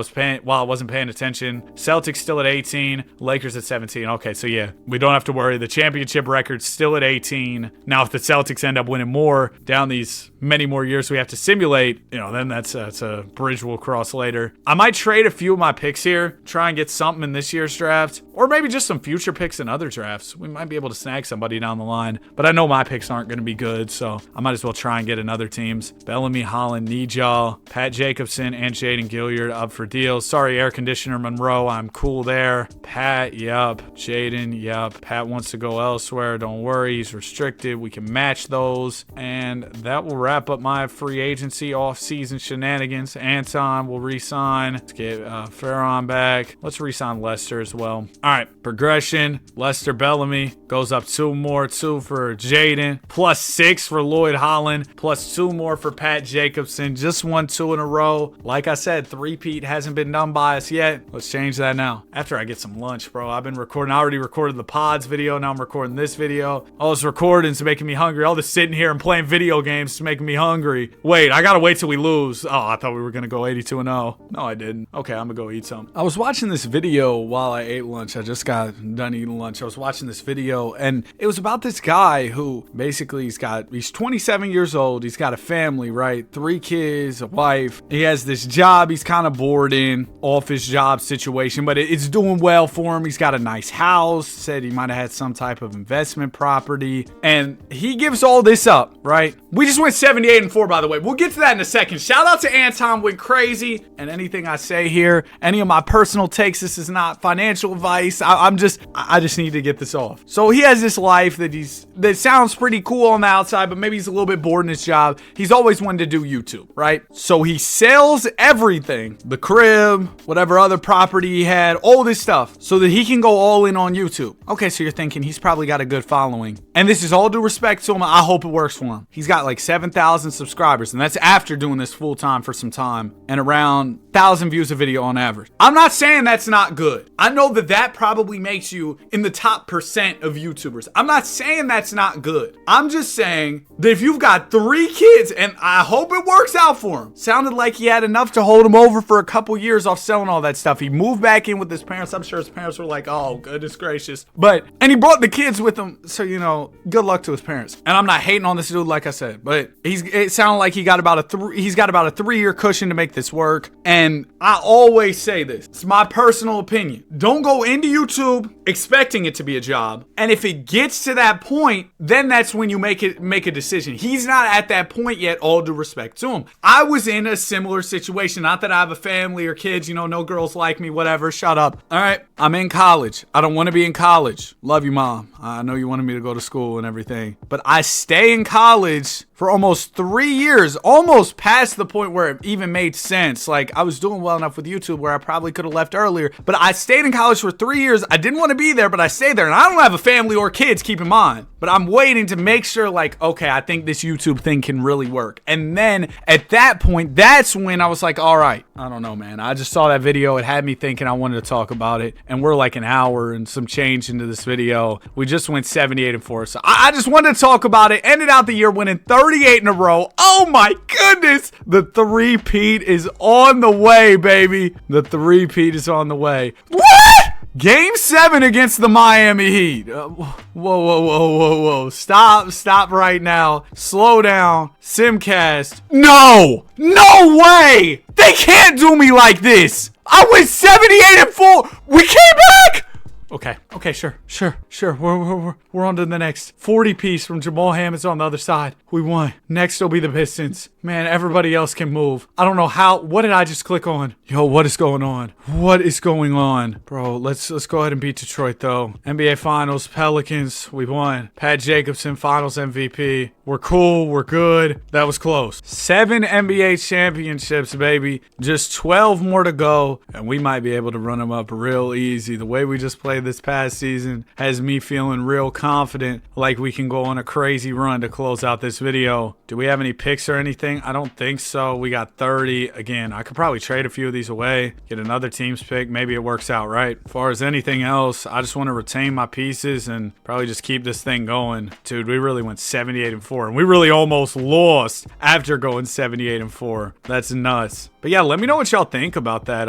wasn't paying attention. Celtics still at 18, Lakers at 17. Okay, so yeah, we don't have to worry. The championship record's still at 18. Now, if the Celtics end up winning more down these many more years we have to simulate, then that's a bridge we'll cross later. I might trade a few of my picks here, try and get something in this year's draft, or maybe just some future picks in other drafts. We might be able to snag somebody down the line, but I know my picks aren't going to be good, so I might as well try and get in other teams. Bellamy, Holland, need y'all. Pat Jacobson and Jaden Gilliard up for deals. Sorry, air conditioner Monroe, I'm cool there. Pat, yup. Jaden, yup. Pat wants to go elsewhere. Don't worry, he's restricted. We can match those, and that will wrap up my free agency off-season shenanigans. Anton will re-sign. Let's get Farron back. Let's re-sign Lester as well. All right, progression. Lester Bellamy goes up 2 more. 2 for Jaden. Plus 6 for Lloyd Holland. Plus 2 more for Pat Jacobson. Just won 2 in a row. Like I said, three-peat hasn't been done by us yet. Let's change that now. After I get some lunch, bro. I've been recording. I already recorded the pods video. Now I'm recording this video. All this recording's making me hungry. All this sitting here and playing video games is making me hungry. Wait, I gotta wait till we lose. Oh, I thought we were gonna go 82-0. No, I didn't. Okay, I'm gonna go eat some. I was watching this video while I ate lunch. I just got done eating lunch. I was watching this video, and it was about this guy who basically he's 27 years old. He's got a family, right? 3 kids, a wife. He has this job he's kind of bored in, off his job situation, but it's doing well for him. He's got a nice house. Said he might have had some type of investment property, and he gives all this up, right? We just went 78-4, by the way. We'll get to that in a second. Shout out to Anton, went crazy. And anything I say here, any of my personal takes, this is not financial advice. I just need to get this off. So he has this life that sounds pretty cool on the outside, but maybe he's a little bit bored in his job. He's always wanted to do YouTube, right? So he sells everything, the crib, whatever other property he had, all this stuff, so that he can go all in on YouTube. Okay, so you're thinking he's probably got a good following. And this is all due respect to him. I hope it works for him. He's got like 7,000 subscribers, and that's after doing this full time for some time, and around 1,000 views a video on average. I'm not saying that's not good. I know that probably makes you in the top % of YouTubers. I'm not saying that's not good. I'm just saying that if you've got 3 kids, and I hope it works out for him. Sounded like he had enough to hold him over for a couple years off selling all that stuff. He moved back in with his parents. I'm sure his parents were like, oh, goodness gracious. And he brought the kids with him. So, good luck to his parents. And I'm not hating on this dude, like I said, but it sounded like he's got about a 3-year cushion to make this work. And I always say this. It's my personal opinion. Don't go into YouTube expecting it to be a job. And if it gets to that point, then that's when you make a decision. He's not at that point yet, all due respect to him. I was in a similar situation. Not that I have a family or kids, no girls like me, whatever. Shut up. All right. I'm in college. I don't want to be in college. Love you, Mom. I know you wanted me to go to school and everything, but I stay in college for almost 3 years, almost past the point where it even made sense. Like, I was doing well enough with YouTube where I probably could have left earlier, but I stayed in college for 3 years. I didn't want to be there, but I stayed there, and I don't have a family or kids, keep in mind. But I'm waiting to make sure, like, okay, I think this YouTube thing can really work. And then at that point, that's when I was like, all right, I don't know, man. I just saw that video. It had me thinking I wanted to talk about it. And we're like an hour and some change into this video. We just went 78-4. So I just wanted to talk about it. Ended out the year winning 38 in a row. Oh my goodness. The three-peat is on the way, baby. The three-peat is on the way. What? Game 7 against the Miami Heat. Whoa. Stop right now. Slow down. Simcast. No way. They can't do me like this. I went 78-4. We came back. Okay, sure. We're on to the next 40 piece from Jamal Hammond's on the other side. We won. Next will be the Pistons. Man, everybody else can move. I don't know how. What did I just click on? Yo, what is going on? What is going on? Bro, let's go ahead and beat Detroit, though. NBA Finals, Pelicans, we won. Pat Jacobson, Finals MVP. We're cool. We're good. That was close. 7 NBA championships, baby. Just 12 more to go, and we might be able to run them up real easy. The way we just played this past season has me feeling real confident, like we can go on a crazy run to close out this video. Do we have any picks or anything? I don't think so. We got 30. Again, I could probably trade a few of these away, get another team's pick. Maybe it works out, right? As far as anything else, I just want to retain my pieces and probably just keep this thing going. Dude, we really went 78-4, and we really almost lost after going 78-4. That's nuts. But yeah, let me know what y'all think about that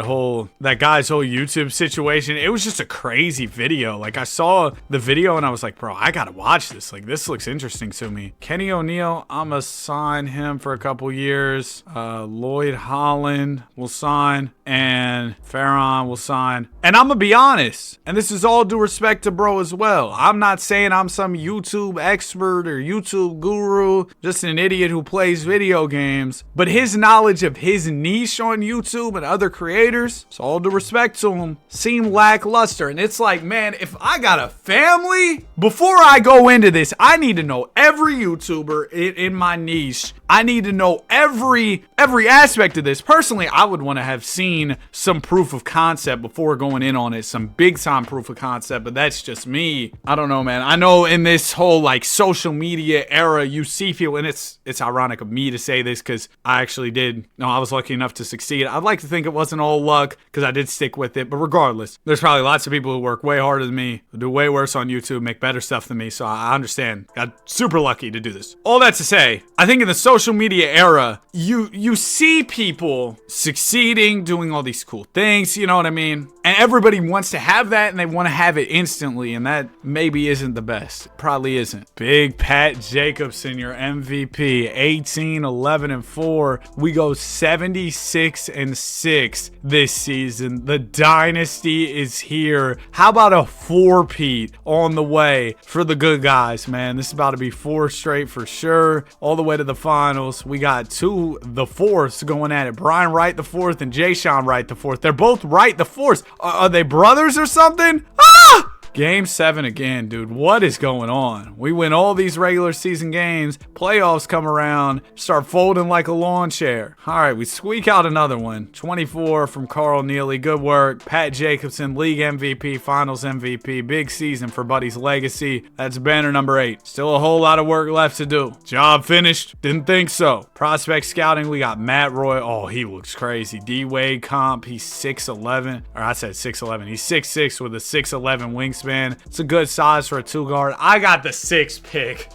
guy's whole YouTube situation. It was just a crazy video. Like, I saw the video and I was like, bro, I gotta watch this. Like, this looks interesting to me. Kenny O'Neal, I'ma sign him for a couple years. Lloyd Holland will sign, and Farron will sign. And I'm gonna be honest, and this is all due respect to bro as well. I'm not saying I'm some YouTube expert or YouTube guru, just an idiot who plays video games, but his knowledge of his niche on YouTube and other creators, so all due respect to him, seem lackluster. And it's like, man, if I got a family, before I go into this, I need to know every YouTuber in my niche. I need to know every aspect of this. Personally, I would want to have seen some proof of concept before going in on it, some big time proof of concept, but that's just me. I don't know, man. I know in this whole like social media era, you see people, and it's ironic of me to say this because I actually did. No, I was lucky enough to succeed. I'd like to think it wasn't all luck because I did stick with it, but regardless, there's probably lots of people who work way harder than me, who do way worse on YouTube, make better stuff than me, so I understand. Got super lucky to do this. All that to say, I think in the social media era, you see people succeeding, doing all these cool things, you know what I mean? And everybody wants to have that, and they want to have it instantly, and that maybe isn't the best. It probably isn't. Big Pat Jacobson, your MVP, 18, 11, and 4. We go 76-6 this season. The dynasty is here. How about a 4-peat on the way for the good guys, man? This is about to be 4 straight for sure, all the way to the finals. We got the fourths going at it. Brian Wright the 4th and Jay Sean Wright the 4th. They're both Wright the 4th. Are they brothers or something? Ah! Game 7 again, dude. What is going on? We win all these regular season games. Playoffs come around, start folding like a lawn chair. All right, we squeak out another one. 24 from Carl Neely. Good work. Pat Jacobson, league MVP, finals MVP. Big season for Buddy's legacy. That's banner number 8. Still a whole lot of work left to do. Job finished? Didn't think so. Prospect scouting, we got Matt Roy. Oh, he looks crazy. D-Wade comp, he's 6'11". Or I said 6'11". He's 6'6" with a 6'11 wingspan. It's a good size for a 2-guard. I got the 6th pick.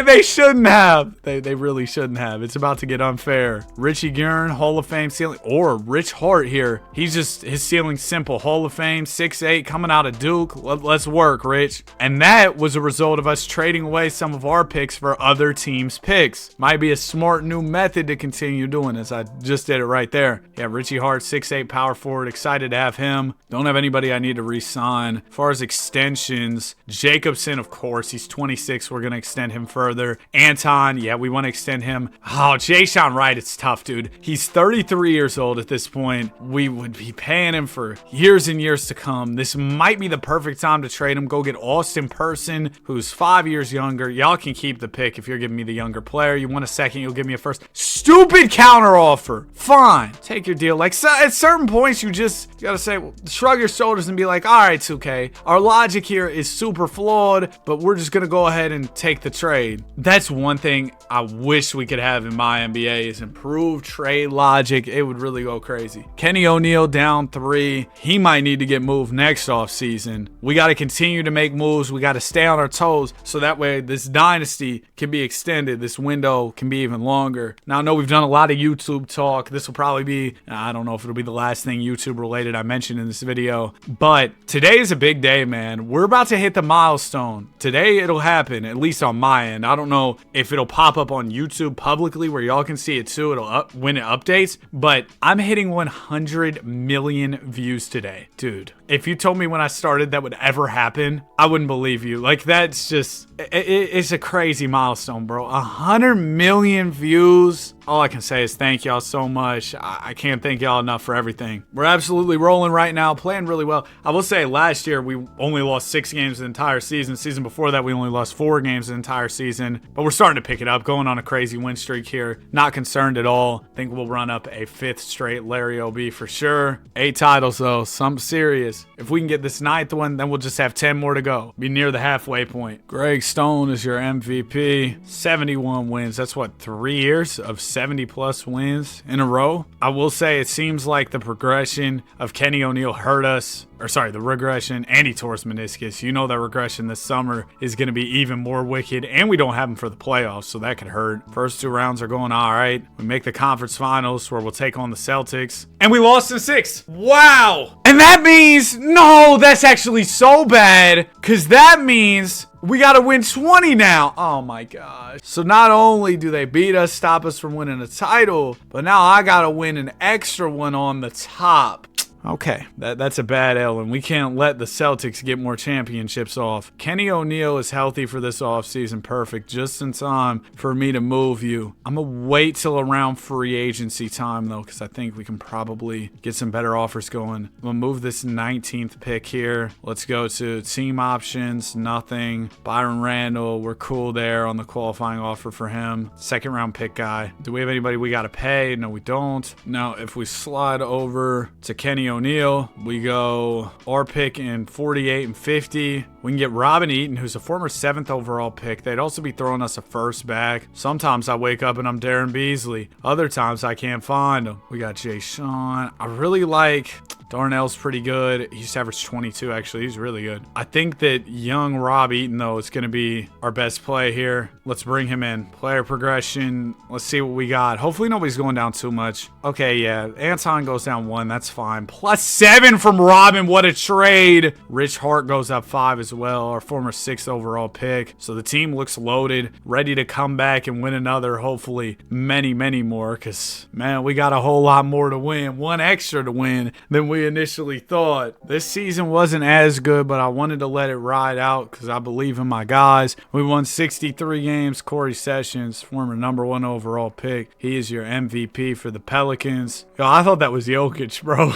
They shouldn't have. They really shouldn't have. It's about to get unfair. Richie Guerin, Hall of Fame ceiling, or Rich Hart here. He's just, his ceiling's simple. Hall of Fame, 6'8", coming out of Duke. Let's work, Rich. And that was a result of us trading away some of our picks for other teams' picks. Might be a smart new method to continue doing this. I just did it right there. Yeah, Richie Hart, 6'8", power forward. Excited to have him. Don't have anybody I need to re-sign. As far as extensions, Jacobson, of course, he's 26. We're going to extend him further. Anton, yeah, we want to extend him. Oh, Jaysean Wright, it's tough, dude. He's 33 years old at this point. We would be paying him for years and years to come. This might be the perfect time to trade him. Go get Austin Person, who's 5 years younger. Y'all can keep the pick if you're giving me the younger player. You want a second, you'll give me a first. Stupid counter offer. Fine. Take your deal. Like, so at certain points, you gotta say, well, shrug your shoulders and be like, all right, 2K, our logic here is super flawed, but we're just gonna go ahead and take the trade. That's one thing I wish we could have in MyNBA is improved trade logic. It would really go crazy. Kenny O'Neal down 3. He might need to get moved next offseason. We got to continue to make moves. We got to stay on our toes so that way this dynasty can be extended. This window can be even longer. Now, I know we've done a lot of YouTube talk. This will probably be, I don't know if it'll be the last thing YouTube related I mentioned in this video, but today is a big day, man. We're about to hit the milestone. Today it'll happen, at least on my end. I don't know if it'll pop up on YouTube publicly where y'all can see it too. It'll when it updates, but I'm hitting 100 million views today. Dude, if you told me when I started that would ever happen, I wouldn't believe you. Like, that's just, it's a crazy milestone, bro. 100 million views. All I can say is thank y'all so much. I can't thank y'all enough for everything. We're absolutely rolling right now, playing really well. I will say last year we only lost 6 games the entire season. Season before that we only lost 4 games the entire season. But we're starting to pick it up, going on a crazy win streak here. Not concerned at all. Think we'll run up a 5th straight Larry OB for sure. 8 titles though, something serious. If we can get this 9th one, then we'll just have 10 more to go. Be near the halfway point. Greg Stone is your MVP. 71 wins. That's what, 3 years of 70 plus wins in a row. I will say it seems like the progression of Kenny O'Neal hurt us. Or sorry, the regression, and he tore his meniscus. You know that regression this summer is going to be even more wicked, and we don't have him for the playoffs, so that could hurt. First 2 rounds are going all right. We make the conference finals where we'll take on the Celtics, and we lost in 6. Wow! And that means, no, that's actually so bad, because that means we got to win 20 now. Oh my gosh. So not only do they beat us, stop us from winning a title, but now I got to win an extra one on the top. Okay, that's a bad L, and we can't let the Celtics get more championships off. Kenny O'Neal is healthy for this offseason. Perfect. Just in time for me to move you. I'm going to wait till around free agency time, though, because I think we can probably get some better offers going. I'm going to move this 19th pick here. Let's go to team options. Nothing. Byron Randall, we're cool there on the qualifying offer for him. 2nd round pick guy. Do we have anybody we got to pay? No, we don't. Now, if we slide over to Kenny O'Neal, we go our pick in 48 and 50. We can get Robin Eaton, who's a former 7th overall pick. They'd also be throwing us a first back. Sometimes I wake up and I'm Darren Beasley. Other times I can't find him. We got Jay Sean. I really like Darnell's pretty good. He's averaged 22, actually. He's really good. I think that young Rob Eaton, though, is going to be our best play here. Let's bring him in. Player progression. Let's see what we got. Hopefully nobody's going down too much. Okay, yeah. Anton goes down 1. That's fine. +7 from Robin. What a trade. Rich Hart goes up 5 as well. Our former 6th overall pick. So the team looks loaded, ready to come back and win another, hopefully many, many more. Because, man, we got a whole lot more to win. 1 extra to win than we initially thought. This season wasn't as good, but I wanted to let it ride out because I believe in my guys. We won 63 games. Corey Sessions, former #1 overall pick. He is your MVP for the Pelicans. Yo, I thought that was Jokic, bro.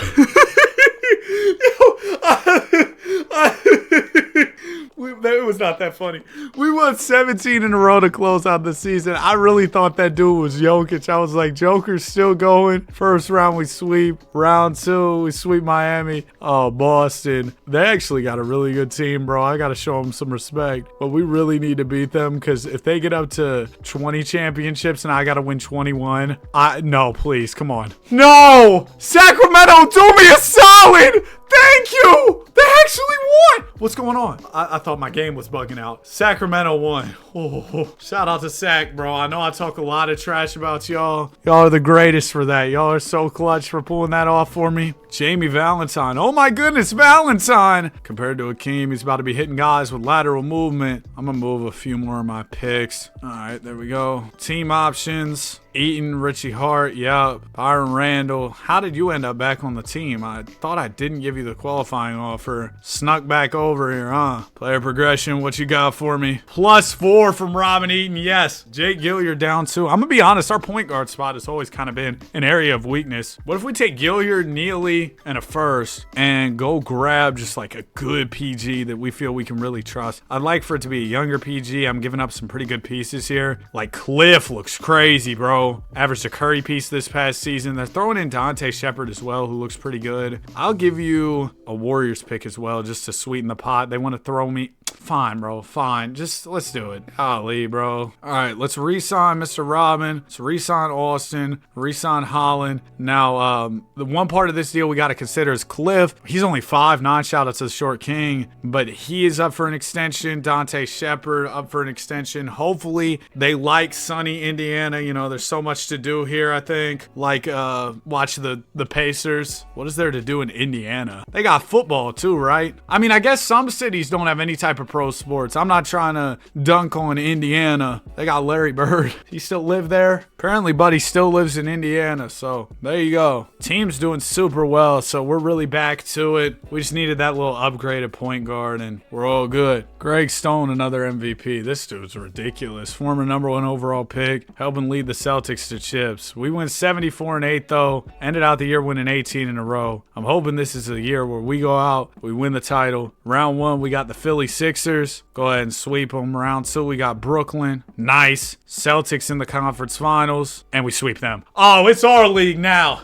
It was not that funny. We won 17 in a row to close out the season. I really thought that dude was Jokic. I was like, Joker's still going. First round, we sweep. Round 2, we sweep Miami. Oh, Boston. They actually got a really good team, bro. I got to show them some respect. But we really need to beat them because if they get up to 20 championships and I got to win 21, no, please, come on. No! Sacramento, do me a solid! Thank you! They actually won! What's going on? I thought my game was bugging out. Sacramento won. Oh, shout out to Sac, bro. I know I talk a lot of trash about y'all. Y'all are the greatest for that. Y'all are so clutch for pulling that off for me. Jamie Valentine. Oh my goodness, Valentine. Compared to Akeem, he's about to be hitting guys with lateral movement. I'm going to move a few more of my picks. All right, there we go. Team options. Eaton, Richie Hart, yep. Byron Randall. How did you end up back on the team? I thought I didn't give you the qualifying offer. Snuck back over here, huh? Player progression, what you got for me? +4 from Robin Eaton, yes. Jake Gilliard down 2. I'm gonna be honest, our point guard spot has always kind of been an area of weakness. What if we take Gilliard, Neely, and a first and go grab just like a good PG that we feel we can really trust? I'd like for it to be a younger PG. I'm giving up some pretty good pieces here. Like Cliff looks crazy, bro. Averaged a Curry piece this past season. They're throwing in Dante Shepard as well, who looks pretty good. I'll give you a Warriors pick as well, just to sweeten the pot. They want to throw me. Fine, bro. Fine. Just let's do it. Golly, bro. All right, let's re-sign Mr. Robin. Let's re-sign Austin. Re-sign Holland. Now, the one part of this deal we got to consider is Cliff. He's only 5'9". Shout out to the Short King. But he is up for an extension. Dante Shepard up for an extension. Hopefully, they like sunny Indiana. You know, there's so much to do here, I think. Like, watch the Pacers. What is there to do in Indiana? They got football too, right? I mean, I guess some cities don't have any type of pro sports. I'm not trying to dunk on Indiana. They got Larry Bird. He still live there? Apparently, buddy still lives in Indiana. So there you go. Team's doing super well. So we're really back to it. We just needed that little upgraded point guard and we're all good. Greg Stone, another MVP. This dude's ridiculous. Former #1 overall pick, helping lead the Celtics to chips. We went 74-8 though. Ended out the year winning 18 in a row. I'm hoping this is a year where we go out, we win the title. Round 1, we got the Philly Sixers. Go ahead and sweep them. Round 2, we got Brooklyn. Nice. Celtics in the conference finals. And we sweep them. Oh, it's our league now.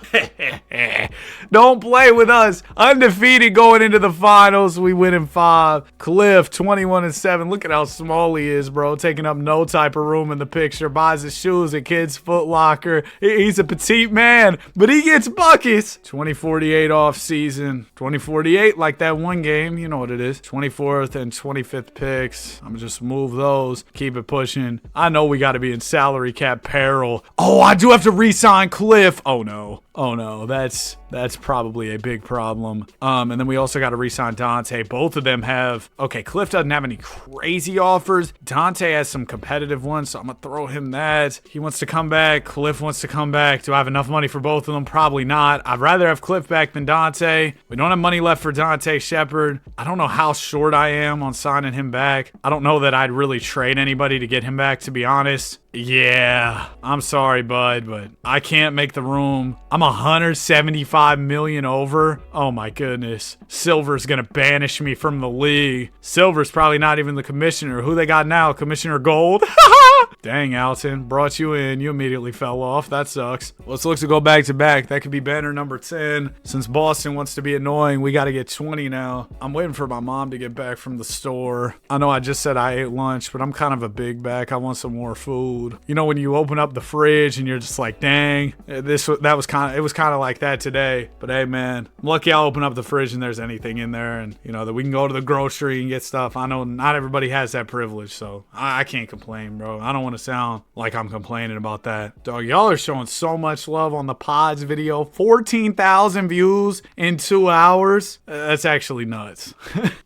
Don't play with us. Undefeated going into the finals. We win in 5. Cliff, 21-7. Look at how small he is, bro. Taking up no type of room in the picture. Buys his shoes at Kids Foot Locker. He's a petite man, but he gets buckets. 2048 off season. 2048, like that one game. You know what it is. 24th and 25th picks. I'm gonna just move those. Keep it pushing. I know we got to be in salary cap peril. Oh, I do have to re-sign Cliff. Oh no. Oh no, that's probably a big problem. And then we also got to re-sign Dante. Both of them have, okay, Cliff doesn't have any crazy offers. Dante has some competitive ones, so I'm gonna throw him that. He wants to come back. Cliff wants to come back. Do I have enough money for both of them? Probably not. I'd rather have Cliff back than Dante. We don't have money left for Dante Shepard. I don't know how short I am on signing him back. I don't know that I'd really trade anybody to get him back, to be honest. Yeah, I'm sorry, bud, but I can't make the room. I'm 175 million over. Oh my goodness. Silver's gonna banish me from the league. Silver's probably not even the commissioner. Who they got now? Commissioner Gold? Dang, Alton. Brought you in. You immediately fell off. That sucks. Let's look to go back to back. That could be banner number 10. Since Boston wants to be annoying, we got to get 20 now. I'm waiting for my mom to get back from the store. I know I just said I ate lunch, but I'm kind of a big back. I want some more food. You know, when you open up the fridge and you're just like, dang, it was kind of like that today. But hey, man, I'm lucky I'll open up the fridge and there's anything in there, and you know that we can go to the grocery and get stuff. I know not everybody has that privilege, so I can't complain, bro. I don't want to sound like I'm complaining about that. Dog, y'all are showing so much love on the pods video. 14,000 views in 2 hours. That's actually nuts.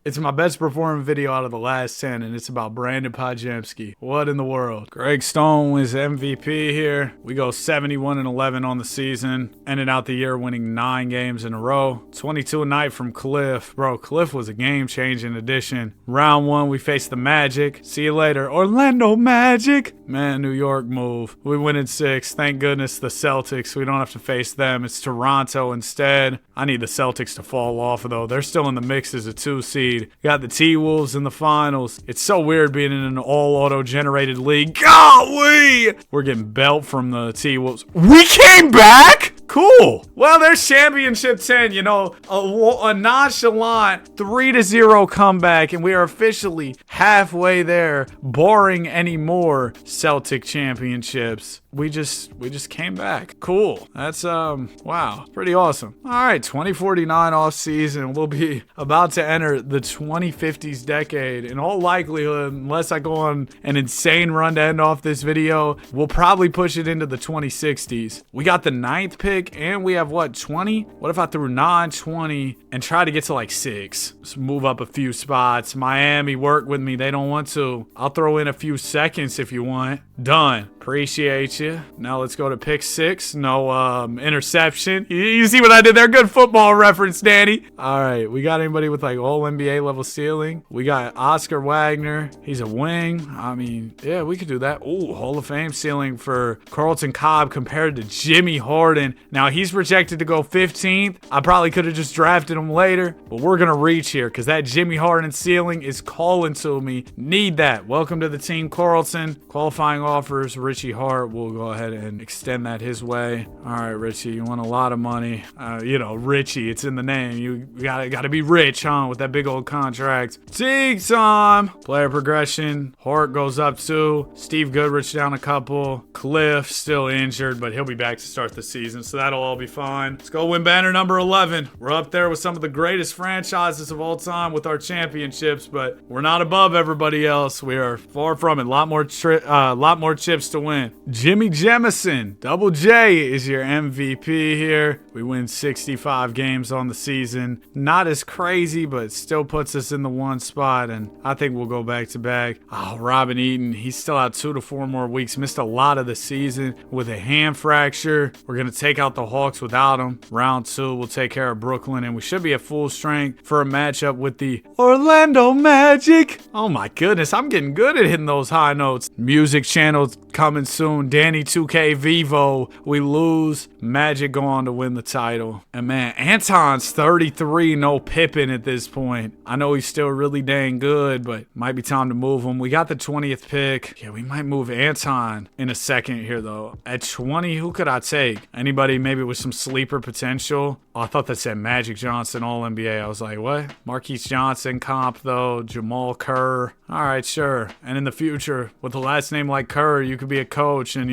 It's my best performing video out of the last 10, and it's about Brandon Podjemski. What in the world? Greg Stone is MVP here. We go 71-11 on the season, ending out the year winning 9 games in a row. 22 a night from Cliff. Bro, Cliff was a game-changing addition. Round 1, we faced the Magic. See you later, Orlando Magic. Man, New York move. We win in 6. Thank goodness the Celtics. We don't have to face them. It's Toronto instead. I need the Celtics to fall off, though. They're still in the mix as a 2 seed. Got the T-Wolves in the finals. It's so weird being in an all-auto-generated league. Golly! We're getting belt from the T-Wolves. We came back? Cool. Well, there's championship 10, you know, a nonchalant 3-0 comeback, and we are officially halfway there, barring any more Celtic championships. We just came back. Cool. That's wow, pretty awesome. All right, 2049 off season. We'll be about to enter the 2050s decade. In all likelihood, unless I go on an insane run to end off this video, we'll probably push it into the 2060s. We got the 9th pick, and we have what, 20? What if I threw 9, 20, and try to get to like 6? Just move up a few spots. Miami, work with me. They don't want to. I'll throw in a few seconds if you want. Done. Appreciate you. Now let's go to pick 6. No interception. You see what I did there? Good football reference, Danny. All right. We got anybody with like all NBA level ceiling? We got Oscar Wagner. He's a wing. I mean, yeah, we could do that. Ooh, Hall of Fame ceiling for Carlton Cobb compared to Jimmy Harden. Now he's projected to go 15th. I probably could have just drafted him later, but we're going to reach here because that Jimmy Harden ceiling is calling to me. Need that. Welcome to the team, Carlton. Qualifying offers. Richie Hart, we'll go ahead and extend that his way. All right, Richie, you want a lot of money. Richie, it's in the name. You gotta be rich, huh, with that big old contract. Teague time. Player progression. Hart goes up 2. Steve Goodrich down a couple. Cliff still injured, but he'll be back to start the season, so that'll all be fine. Let's go win banner number 11. We're up there with some of the greatest franchises of all time with our championships, but we're not above everybody else. We are far from it. A lot more chips to win. Jimmy Jemison, Double J, is your MVP here. We win 65 games on the season. Not as crazy, but still puts us in the 1 spot, and I think we'll go back to back. Oh, Robin Eaton, he's still out 2 to 4 more weeks. Missed a lot of the season with a hand fracture. We're going to take out the Hawks without him. Round 2, we'll take care of Brooklyn, and we should be at full strength for a matchup with the Orlando Magic. Oh my goodness, I'm getting good at hitting those high notes. Music channels coming soon. Danny 2K Vivo. We lose. Magic go on to win the title. And man, Anton's 33, no Pippen at this point. I know he's still really dang good, but might be time to move him. We got the 20th pick. Yeah, we might move Anton in a second here though. At 20, who could I take? Anybody maybe with some sleeper potential? Oh, I thought that said Magic Johnson All NBA. I was like, what? Marquise Johnson comp though. Jamal Kerr. All right, sure. And in the future, with a last name like Kerr, you could be a coach and,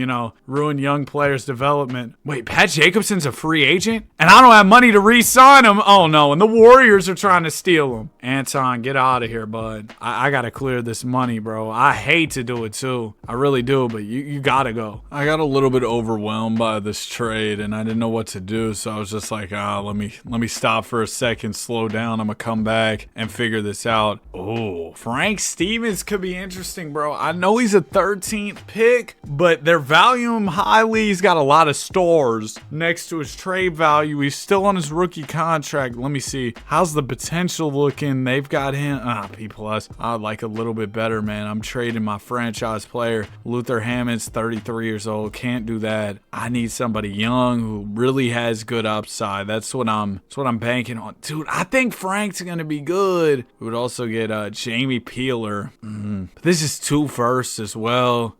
ruin young players' development. Wait, Pat Jacobson's a free agent? And I don't have money to re-sign him? Oh, no. And the Warriors are trying to steal him. Anton, get out of here, bud. I got to clear this money, bro. I hate to do it, too. I really do, but you got to go. I got a little bit overwhelmed by this trade, and I didn't know what to do, so I was just like, let me stop for a second, slow down. I'm going to come back and figure this out. Oh, Frank Stevens could be interesting, bro. I know he's a 13th pick, but they're value him highly. He's got a lot of stars next to his trade value. He's still on his rookie contract. Let me see. How's the potential looking? They've got him. B+. I'd like a little bit better, man. I'm trading my franchise player. Luther Hammond's 33 years old. Can't do that. I need somebody young who really has good upside. That's what I'm banking on. Dude, I think Frank's going to be good. We would also get Jamie Peeler. This is 2 firsts as well.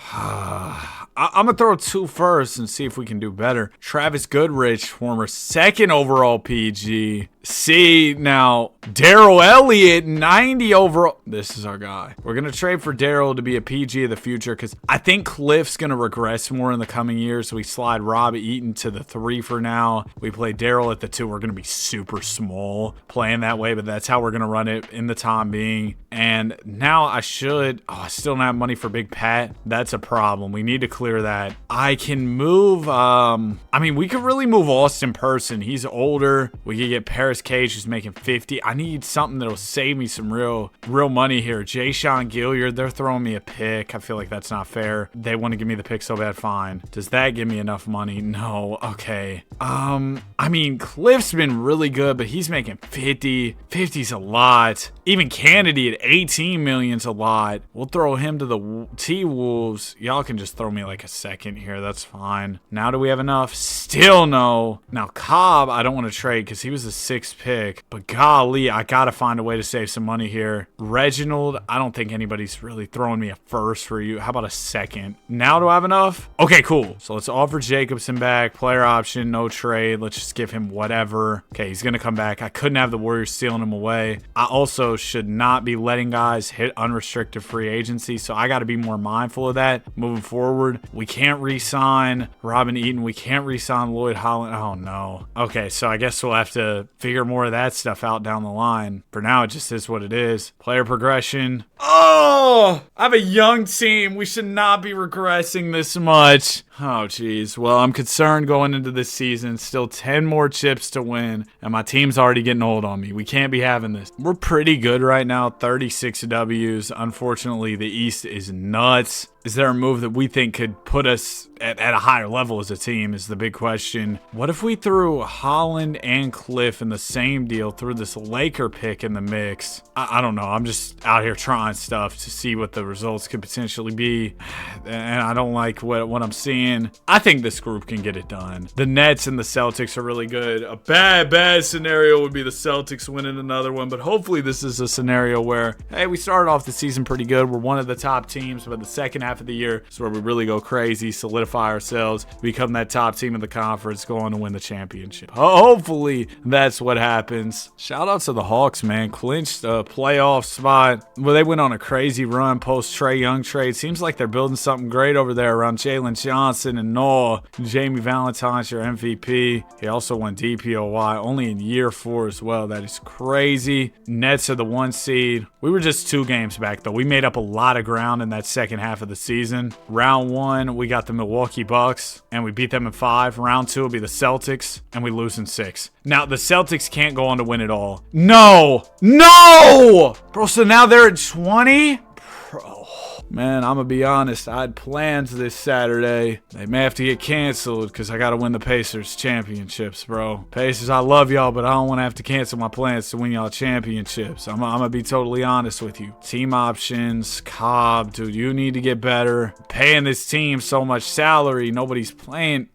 I'm going to throw 2 firsts and see if we can do better. Travis Goodrich, former 2nd overall PG. See, now, Darrell Elliott, 90 overall. This is our guy. We're going to trade for Darrell to be a PG of the future because I think Cliff's going to regress more in the coming years. So we slide Rob Eaton to the 3 for now. We play Darrell at the 2. We're going to be super small playing that way, but that's how we're going to run it in the time being. And now I still don't have money for Big Pat. That's a problem. We need to clear that. I can move, we could really move Austin Person. He's older. We could get Paris Cage, who's making 50. I need something that'll save me some real money here. Jay Sean Gilliard, they're throwing me a pick. I feel like that's not fair. They want to give me the pick so bad. Fine. Does that give me enough money? No. Okay. Cliff's been really good, but he's making 50. 50's a lot. Even Kennedy at 18 million's a lot. We'll throw him to the T-Wolves. Y'all can just throw me like a second here. That's fine. Now do we have enough? Still no. Now Cobb, I don't want to trade because he was a 6th pick. But golly, I got to find a way to save some money here. Reginald, I don't think anybody's really throwing me a first for you. How about a second? Now do I have enough? Okay, cool. So let's offer Jacobson back. Player option, no trade. Let's just give him whatever. Okay, he's going to come back. I couldn't have the Warriors stealing him away. I also should not be letting guys hit unrestricted free agency, so I got to be more mindful of that moving forward. We can't re-sign Robin Eaton. We can't re-sign Lloyd Holland. Oh, no. Okay, so I guess we'll have to figure more of that stuff out down the line. For now, it just is what it is. Player progression. Oh, I have a young team. We should not be regressing this much. Oh, geez. Well, I'm concerned going into this season. Still 10 more chips to win, and my team's already getting old on me. We can't be having this. We're pretty good right now, 36 W's. Unfortunately, the East is nuts. Is there a move that we think could put us at a higher level as a team is the big question. What if we threw Holland and Cliff in the same deal, threw this Laker pick in the mix? I don't know. I'm just out here trying stuff to see what the results could potentially be. And I don't like what I'm seeing. I think this group can get it done. The Nets and the Celtics are really good. A bad scenario would be the Celtics winning another one. But hopefully this is a scenario where, hey, we started off the season pretty good. We're one of the top teams, but the second half of the year is where we really go crazy, solidify ourselves, become that top team in the conference, go on to win the championship. Hopefully that's what happens. Shout out to the Hawks, man. Clinched a playoff spot. Well, they went on a crazy run post Trae Young trade. Seems like they're building something great over there around Jalen Johnson and Noah. Jamie Valentine's your MVP. He also won DPOY only in year 4 as well. That is crazy. Nets are the 1 seed. We were just 2 games back though. We made up a lot of ground in that second half of the season. Round 1, we got the Milwaukee Bucks and we beat them in 5. Round 2 will be the Celtics and we lose in 6. Now the Celtics can't go on to win it all. No! Bro, so now they're at 20? Bro. Man, I'm going to be honest. I had plans this Saturday. They may have to get canceled because I got to win the Pacers championships, bro. Pacers, I love y'all, but I don't want to have to cancel my plans to win y'all championships. I'm going to be totally honest with you. Team options, Cobb, dude, you need to get better. Paying this team so much salary. Nobody's playing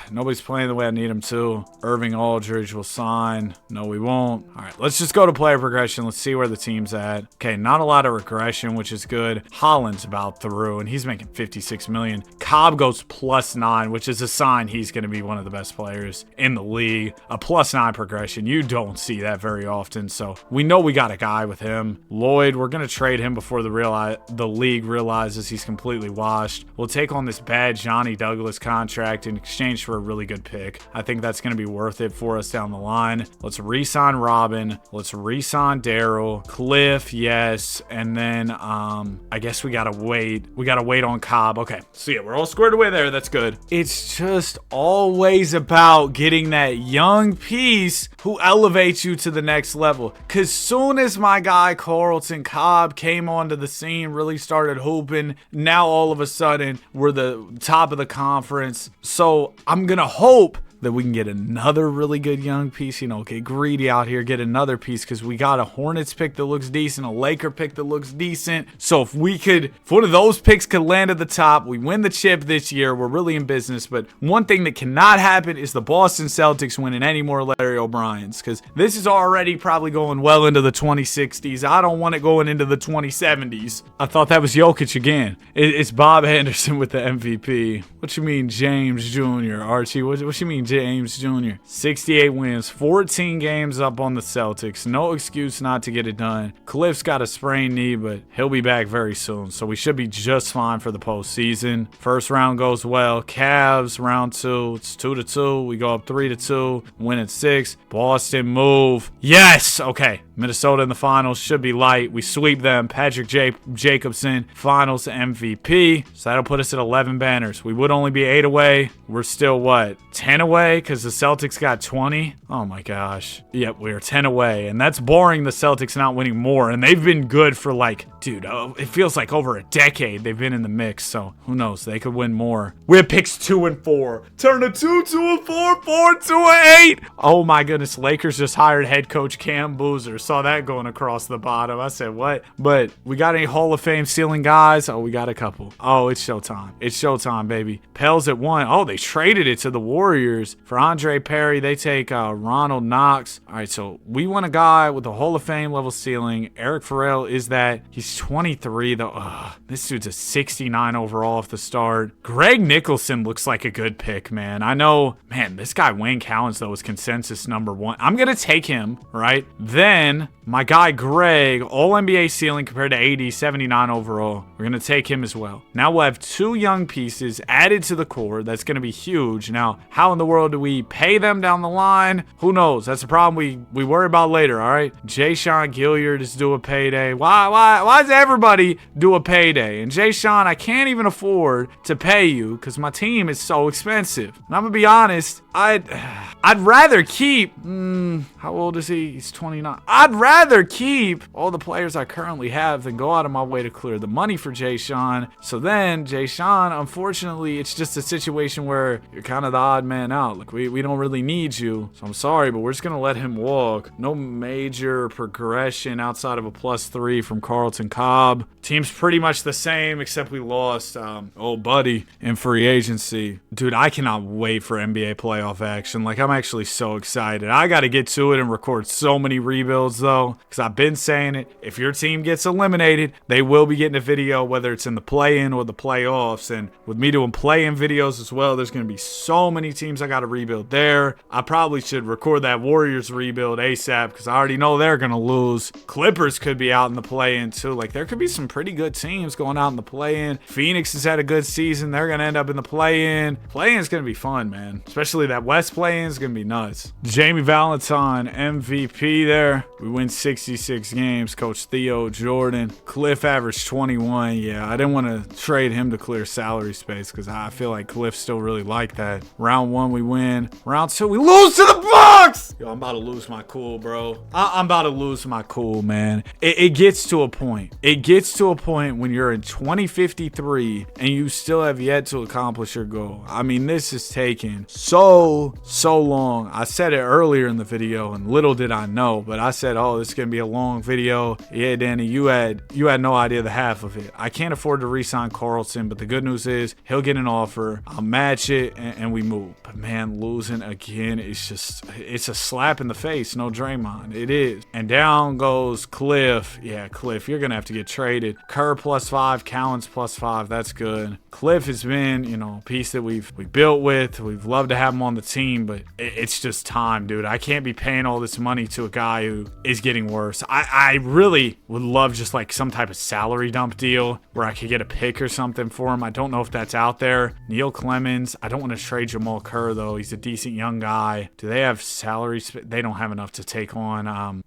the way I need them to. Irving Aldridge will sign. No, we won't. All right, let's just go to player progression. Let's see where the team's at. Okay, not a lot of regression, which is good. Holland's about through, and he's making $56 million. Cobb goes +9, which is a sign he's going to be one of the best players in the league. A +9 progression. You don't see that very often, so we know we got a guy with him. Lloyd, we're going to trade him before the league realizes he's completely washed. We'll take on this bad Johnny Douglas contract in exchange for a really good pick. I think that's going to be worth it for us down the line. Let's re-sign Robin. Let's re-sign Daryl. Cliff, yes. And then I guess we got to wait. We got to wait on Cobb. Okay. So yeah, we're all squared away there. That's good. It's just always about getting that young piece who elevates you to the next level. Because soon as my guy Carlton Cobb came onto the scene, really started hooping, now all of a sudden we're the top of the conference. So I'm going to hope that we can get another really good young piece, get greedy out here, get another piece, because we got a Hornets pick that looks decent, a Laker pick that looks decent. So if one of those picks could land at the top, we win the chip this year, we're really in business. But one thing that cannot happen is the Boston Celtics winning any more Larry O'Briens, because this is already probably going well into the 2060s. I don't want it going into the 2070s. I thought that was Jokic again. It's Bob Anderson with the MVP. What you mean, James Jr., Archie? What you mean, James Jr.? 68 wins, 14 games up on the Celtics. No excuse not to get it done. Cliff's got a sprained knee, but he'll be back very soon, so we should be just fine for the postseason. First round goes well. Cavs, round 2. It's 2-2. We go up 3-2. Win at 6. Boston move. Yes! Okay. Minnesota in the finals should be light. We sweep them. Patrick Jacobson, finals MVP. So that'll put us at 11 banners. We would only be 8 away. We're still, 10 away? Because the Celtics got 20? Oh my gosh. Yep, we're 10 away. And that's boring the Celtics not winning more. And they've been good for it feels like over a decade they've been in the mix. So who knows? They could win more. We have picks 2 and 4. Turn to 2, 2 and 4, 4, 2 and 8. Oh my goodness. Lakers just hired head coach Cam Boozer. Saw that going across the bottom. I said, what? But we got any Hall of Fame ceiling guys? Oh, we got a couple. Oh, it's showtime. It's showtime, baby. Pels at 1. Oh, they traded it to the Warriors. For Andre Perry, they take Ronald Knox. All right, so we want a guy with a Hall of Fame level ceiling. Eric Farrell is that. He's 23, though. This dude's a 69 overall off the start. Greg Nicholson looks like a good pick, man. I know, man, this guy Wayne Cowens, though, is consensus number 1. I'm going to take him, right? Then then my guy Greg, all NBA ceiling compared to AD, 79 overall. We're going to take him as well. Now we'll have 2 young pieces added to the core. That's going to be huge. Now, how in the world do we pay them down the line? Who knows? That's a problem we worry about later, all right? Jay-Sean Gilliard is due a payday. Why does everybody do a payday? And Jay-Sean, I can't even afford to pay you because my team is so expensive. And I'm going to be honest, I'd rather keep, how old is he? He's 29. I'd rather keep all the players I currently have than go out of my way to clear the money for Jay-Sean. So then, Jay-Sean, unfortunately, it's just a situation where you're kind of the odd man out. Like, we don't really need you. So I'm sorry, but we're just going to let him walk. No major progression outside of a +3 from Carlton Cobb. Team's pretty much the same, except we lost old buddy in free agency. Dude, I cannot wait for NBA playoff action. Like, I'm actually so excited. I got to get to it and record so many rebuilds, though, because I've been saying it. If your team gets eliminated, they will be getting a video, whether it's in the play-in or the playoffs. And with me doing play-in videos as well, there's going to be so many teams I got to rebuild there. I probably should record that Warriors rebuild ASAP because I already know they're going to lose. Clippers could be out in the play-in, too. Like, there could be some pretty good teams going out in the play-in. Phoenix has had a good season. They're going to end up in the play-in. Play-in is going to be fun, man. Especially that West play-in is going to be nuts. Jamie Valentine, MVP there. We win 66 games. Coach Theo Jordan. Cliff averaged 21. Yeah, I didn't want to trade him to clear salary space because I feel like Cliff still really like that. Round 1, we win. Round 2, we lose to the Bucks! Yo, I'm about to lose my cool, bro. I'm about to lose my cool, man. It gets to a point. It gets to a point when you're in 2053 and you still have yet to accomplish your goal. I mean, this is taking so long. I said it earlier in the video and little did I know, but I said, oh, this is going to be a long video. Yeah, Danny, you had no idea the half of it. I can't afford to re-sign Carlson, but the good news is he'll get an offer. I'll match it and we move. But man, losing again it's a slap in the face. No Draymond. It is. And down goes Cliff. Yeah, Cliff, you're going to have to get traded. Kerr +5, Cowens +5. That's good. Cliff has been, a piece that we built with. We've loved to have him on the team, but it's just time, dude. I can't be paying all this money to a guy who is getting worse. I really would love just like some type of salary dump deal where I could get a pick or something for him. I don't know if that's out there. Neil Clemens. I don't want to trade Jamal Kerr, though. He's a decent young guy. Do they have salary? They don't have enough to take on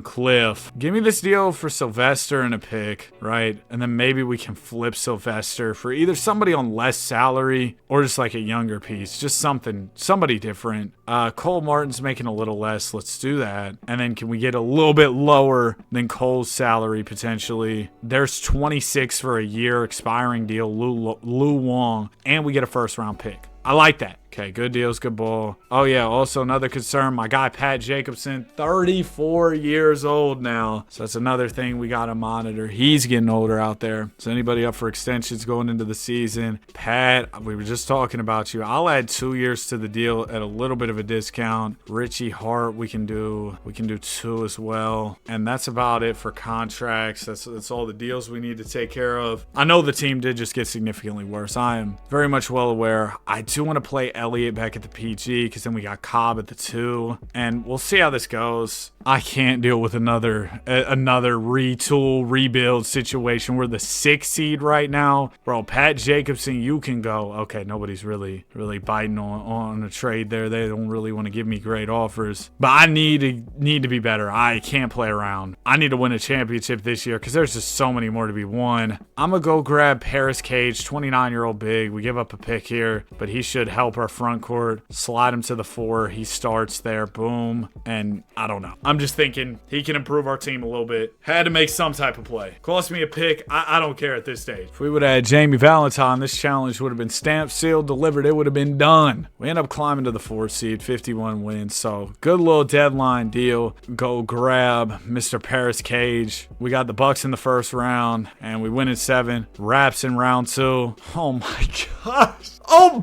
Cliff. Give me this deal for Sylvester and a pick, right? And then maybe we can flip Sylvester for either somebody on less salary or just like a younger piece. Just somebody different. Cole Martin's making a little less. Let's do that. And then can we get a little bit lower than Cole's salary potentially? There's 26 for a year expiring deal, Lou Wong, and we get a first round pick. I like that. Okay, good deals, good ball. Oh, yeah, also another concern, my guy Pat Jacobson, 34 years old now. So that's another thing we got to monitor. He's getting older out there. So anybody up for extensions going into the season? Pat, we were just talking about you. I'll add 2 years to the deal at a little bit of a discount. Richie Hart, we can do 2 as well. And that's about it for contracts. That's all the deals we need to take care of. I know the team did just get significantly worse. I am very much well aware. I do want to play Elliott back at the PG because then we got Cobb at the 2, and we'll see how this goes. I can't deal with another retool rebuild situation. We're the 6th seed right now, bro. Pat Jacobson, you can go. Okay, nobody's really biting on a trade there. They don't really want to give me great offers, but I need to be better. I can't play around. I need to win a championship this year because there's just so many more to be won. I'm gonna go grab Paris Cage, 29-year-old big. We give up a pick here, but he should help our front court. Slide him to the 4. He starts there. Boom. And I don't know. I'm just thinking he can improve our team a little bit. Had to make some type of play. Cost me a pick. I don't care at this stage. If we would have had Jamie Valentine, this challenge would have been stamped, sealed, delivered. It would have been done. We end up climbing to the 4th seed, 51 wins. So good little deadline deal. Go grab Mr. Paris Cage. We got the Bucks in the first round, and we win in 7. Raps in round 2. Oh my gosh. Oh,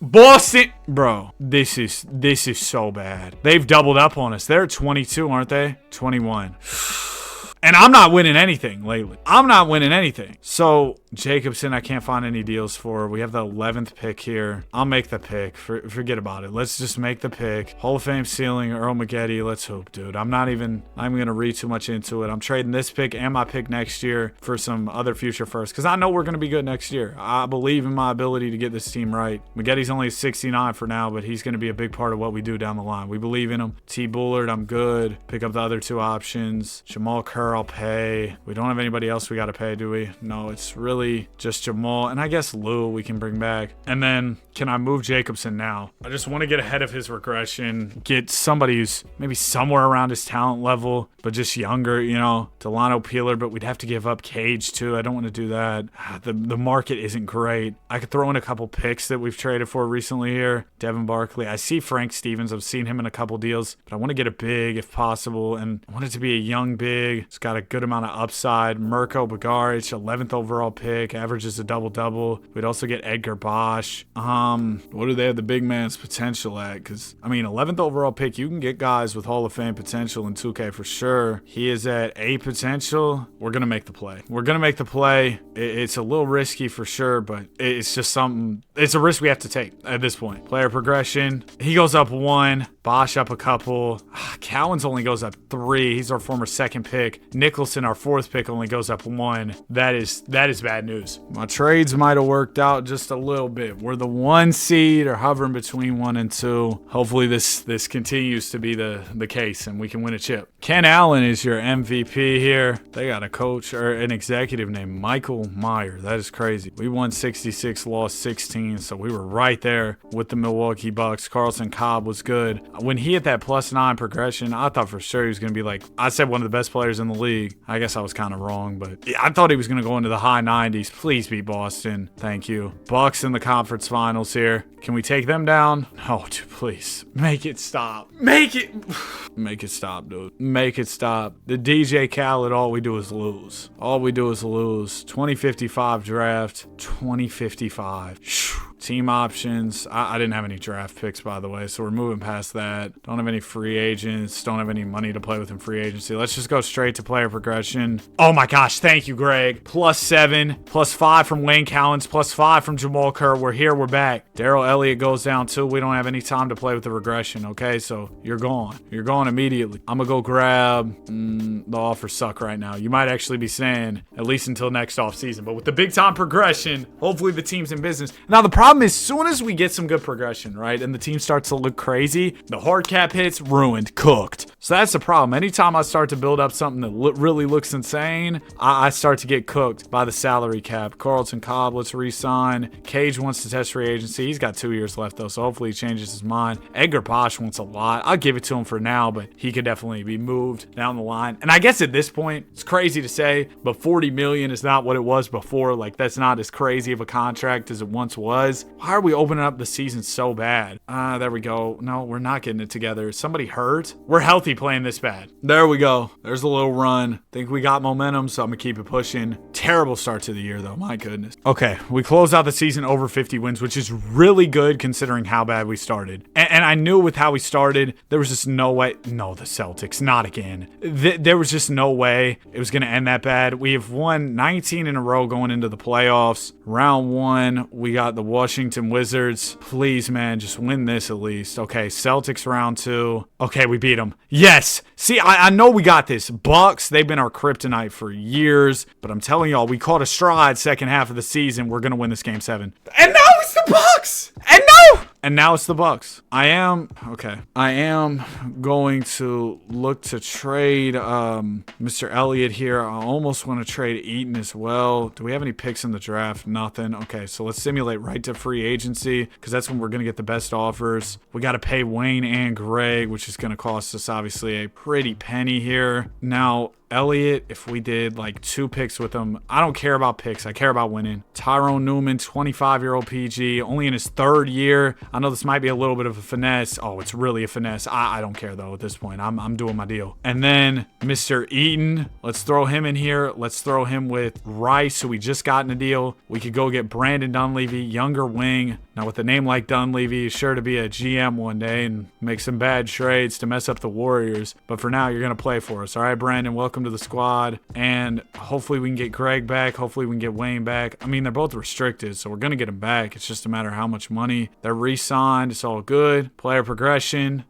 Boston, bro, this is so bad. They've doubled up on us. They're 22, aren't they? 21. And I'm not winning anything lately. I'm not winning anything. So Jacobson, I can't find any deals for. We have the 11th pick here. I'll make the pick. Forget about it. Let's just make the pick. Hall of Fame ceiling, Earl McGetty. Let's hope, dude. I'm going to read too much into it. I'm trading this pick and my pick next year for some other future firsts because I know we're going to be good next year. I believe in my ability to get this team right. McGetty's only 69 for now, but he's going to be a big part of what we do down the line. We believe in him. T. Bullard, I'm good. Pick up the other two options. Jamal Kerr, I'll pay. We don't have anybody else we got to pay, do we? No, it's really just Jamal. And I guess Lou we can bring back. And then can I move Jacobson now? I just want to get ahead of his regression. Get somebody who's maybe somewhere around his talent level, but just younger, you know. Delano Peeler, but we'd have to give up Cage too. I don't want to do that. The market isn't great. I could throw in a couple picks that we've traded for recently here. Devin Barkley. I see Frank Stevens. I've seen him in a couple deals, but I want to get a big if possible, and I want it to be a young big. It's got a good amount of upside. Mirko Bagaric, 11th overall pick, averages a double-double. We'd also get Edgar Bosch. What do they have the big man's potential at? Because, I mean, 11th overall pick, you can get guys with Hall of Fame potential in 2K for sure. He is at A potential. We're going to make the play. We're going to make the play. It's a little risky for sure, but it's just something. It's a risk we have to take at this point. Player progression. He goes up 1. Bosch up a couple. Cowens only goes up 3. He's our former 2nd pick. Nicholson, our 4th pick, only goes up 1. That is bad news. My trades might have worked out just a little bit. We're the 1 seed or hovering between 1 and 2. Hopefully this continues to be the case and we can win a chip. Ken Allen is your MVP here. They got a coach or an executive named Michael Meyer. That is crazy. We won 66, lost 16, so we were right there with the Milwaukee Bucks. Carlson Cobb was good. When he hit that +9 progression, I thought for sure he was going to be like, I said one of the best players in the league. I guess I was kind of wrong, but I thought he was going to go into the high 90s. Please beat Boston. Thank you. Bucks in the conference finals here. Can we take them down? Oh, dude, please. Make it stop. Make it stop, dude. Make it stop. The DJ Khaled, all we do is lose. All we do is lose. 2055 draft. 2055. Team options. I didn't have any draft picks, by the way, so we're moving past that. Don't have any free agents. Don't have any money to play with in free agency. Let's just go straight to player progression. Oh my gosh, thank you, Greg. +7, +5 from Wayne Cowens, +5 from Jamal Kerr. We're here, we're back. Daryl Elliott goes down too. We don't have any time to play with the regression, okay? So you're gone. You're gone immediately. I'm gonna go grab, the offers suck right now. You might actually be saying, at least until next offseason, but with the big time progression, hopefully the team's in business. Now the problem is, as soon as we get some good progression, right, and the team starts to look crazy, the hard cap hits, ruined, cooked. So that's the problem. Anytime I start to build up something that really looks insane, I start to get cooked by the salary cap. Carlton Cobb, let's re-sign. Cage wants to test free agency. He's got 2 years left, though, so hopefully he changes his mind. Edgar Bosch wants a lot. I'll give it to him for now, but he could definitely be moved down the line. And I guess at this point, it's crazy to say, but $40 million is not what it was before. Like, that's not as crazy of a contract as it once was. Why are we opening up the season so bad? There we go. No, we're not getting it together. Is somebody hurt? We're healthy playing this bad. There we go. There's a little run. Think we got momentum, so I'm going to keep it pushing. Terrible start to the year, though. My goodness. Okay, we closed out the season over 50 wins, which is really good considering how bad we started. And I knew with how we started, there was just no way. No, the Celtics. Not again. There was just no way it was going to end that bad. We have won 19 in a row going into the playoffs. Round 1, we got the Washington Wizards. Please, man, just win this at least. Okay, Celtics round 2. Okay, we beat them. Yes. See, I know we got this. Bucks, they've been our kryptonite for years, but I'm telling y'all, we caught a stride second half of the season. We're going to win this game 7. And now it's the Bucks. And now it's the Bucks. I am going to look to trade Mr. Elliott here. I almost want to trade Eaton as well. Do we have any picks in the draft? Nothing. Okay, so let's simulate right to free agency because that's when we're going to get the best offers. We got to pay Wayne and Greg, which is going to cost us obviously a pretty penny here. Now, Elliott, if we did like 2 picks with him, I don't care about picks. I care about winning. Tyrone Newman, 25-year-old PG, only in his 3rd year. I know this might be a little bit of a finesse. Oh, it's really a finesse. I don't care, though, at this point. I'm doing my deal. And then Mr. Eaton, let's throw him in here. Let's throw him with Rice, who we just got in a deal. We could go get Brandon Dunleavy, younger wing. Now, with a name like Dunleavy, he's sure to be a GM one day and make some bad trades to mess up the Warriors. But for now, you're going to play for us. All right, Brandon, welcome to the squad. And hopefully we can get Greg back. Hopefully we can get Wayne back. I mean, they're both restricted, so we're going to get them back. It's just a matter of how much money. They're re-signed. It's all good. Player progression.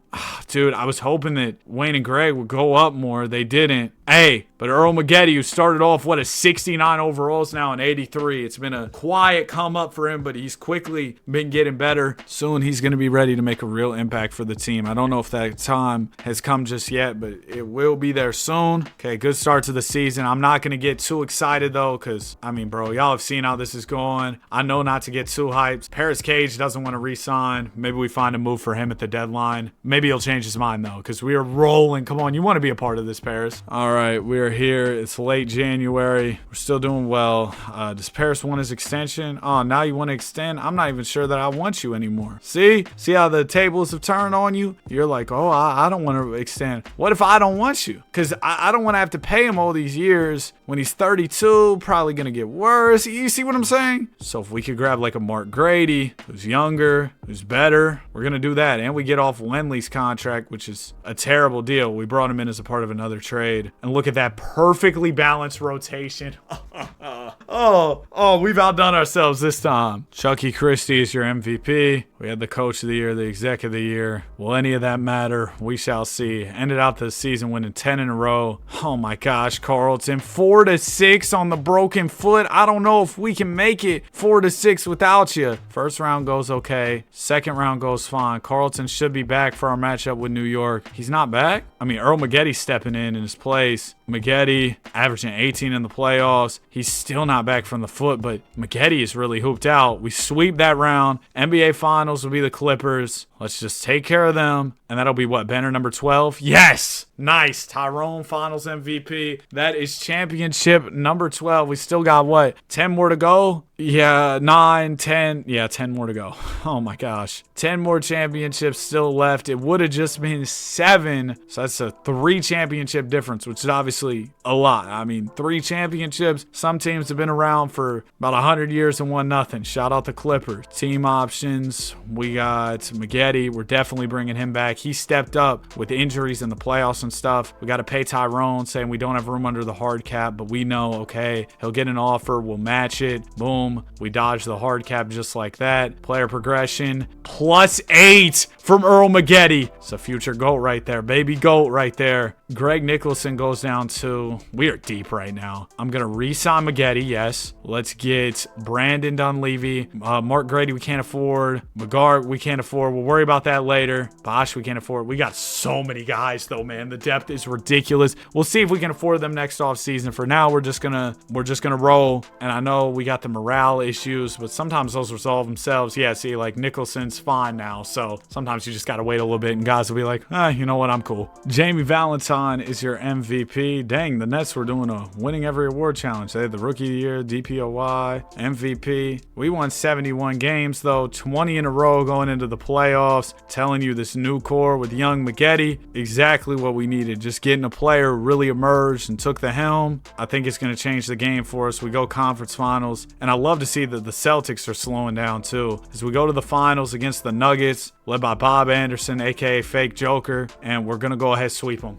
Dude, I was hoping that Wayne and Greg would go up more. They didn't. Hey, but Earl Maggette, who started off, a 69 overalls now in 83. It's been a quiet come up for him, but he's quickly been getting better. Soon he's going to be ready to make a real impact for the team. I don't know if that time has come just yet, but it will be there soon. Okay, good start to the season. I'm not going to get too excited, though, because, I mean, bro, y'all have seen how this is going. I know not to get too hyped. Paris Cage doesn't want to re-sign. Maybe we find a move for him at the deadline. Maybe he'll change his mind, though, because we are rolling. Come on, you want to be a part of this, Paris. All right, we are here. It's late January. We're still doing well. Does Paris want his extension? Oh, now you want to extend? I'm not even sure that I want you anymore. See how the tables have turned on you? You're like, oh, I don't want to extend. What if I don't want you? Because I don't want to have to pay him all these years when he's 32, probably going to get worse. You see what I'm saying? So if we could grab like a Mark Grady, who's younger, who's better, we're going to do that. And we get off Wenley's contract, which is a terrible deal. We brought him in as a part of another trade. And look at that perfectly balanced rotation. We've outdone ourselves this time. Chucky Christie is your MVP. We had the coach of the year, the exec of the year. Will any of that matter? We shall see. Ended out the season winning 10 in a row. Oh my gosh, Carlton. 4-6 on the broken foot. I don't know if we can make it 4-6 without you. First round goes okay. Second round goes fine. Carlton should be back for our matchup with New York. He's not back? I mean, Earl Maggette's stepping in his place. Maggette averaging 18 in the playoffs. He's still not back from the foot, but Maggette is really hooped out. We sweep that round. NBA Finals will be the Clippers. Let's just take care of them. And that'll be what, banner number 12? Yes! Nice. Tyrone Finals MVP. That is championship number 12. We still got what, 10 more to go? Yeah, 9, 10. Yeah, 10 more to go. Oh my gosh. 10 more championships still left. It would have just been 7. So that's a 3 championship difference, which is obviously a lot. I mean, 3 championships. Some teams have been around for about 100 years and won nothing. Shout out the Clippers. Team options. We got Maggette. We're definitely bringing him back. He stepped up with injuries in the playoffs and stuff. We got to pay Tyrone, saying we don't have room under the hard cap, but we know, okay, he'll get an offer. We'll match it. Boom. We dodge the hard cap just like that. Player progression. +8 from Earl Maggette. It's a future GOAT right there. Baby GOAT right there. Greg Nicholson goes down to, we are deep right now. I'm going to re-sign Maggette, yes. Let's get Brandon Dunleavy. Mark Grady, we can't afford. McGarr, we can't afford. We'll worry about that later. Bosh, we can't afford. We got so many guys, though, man. The depth is ridiculous. We'll see if we can afford them next offseason. For now, we're just gonna roll. And I know we got the morale issues, but sometimes those resolve themselves. Yeah, see, like Nicholson's fine now. So sometimes you just got to wait a little bit, and guys will be like, you know what? I'm cool. Jamie Valentine is your MVP. Dang, the Nets were doing a winning every award challenge. They had the Rookie of the Year, DPOY, MVP. We won 71 games, though, 20 in a row going into the playoffs. Telling you, this new core with young Maggette, exactly what we needed. Just getting a player who really emerged and took the helm. I think it's going to change the game for us. We go conference finals, and I love to see that the Celtics are slowing down too. As we go to the finals against the Nuggets, led by Bob Anderson, aka Fake Joker, and we're going to go ahead and sweep them.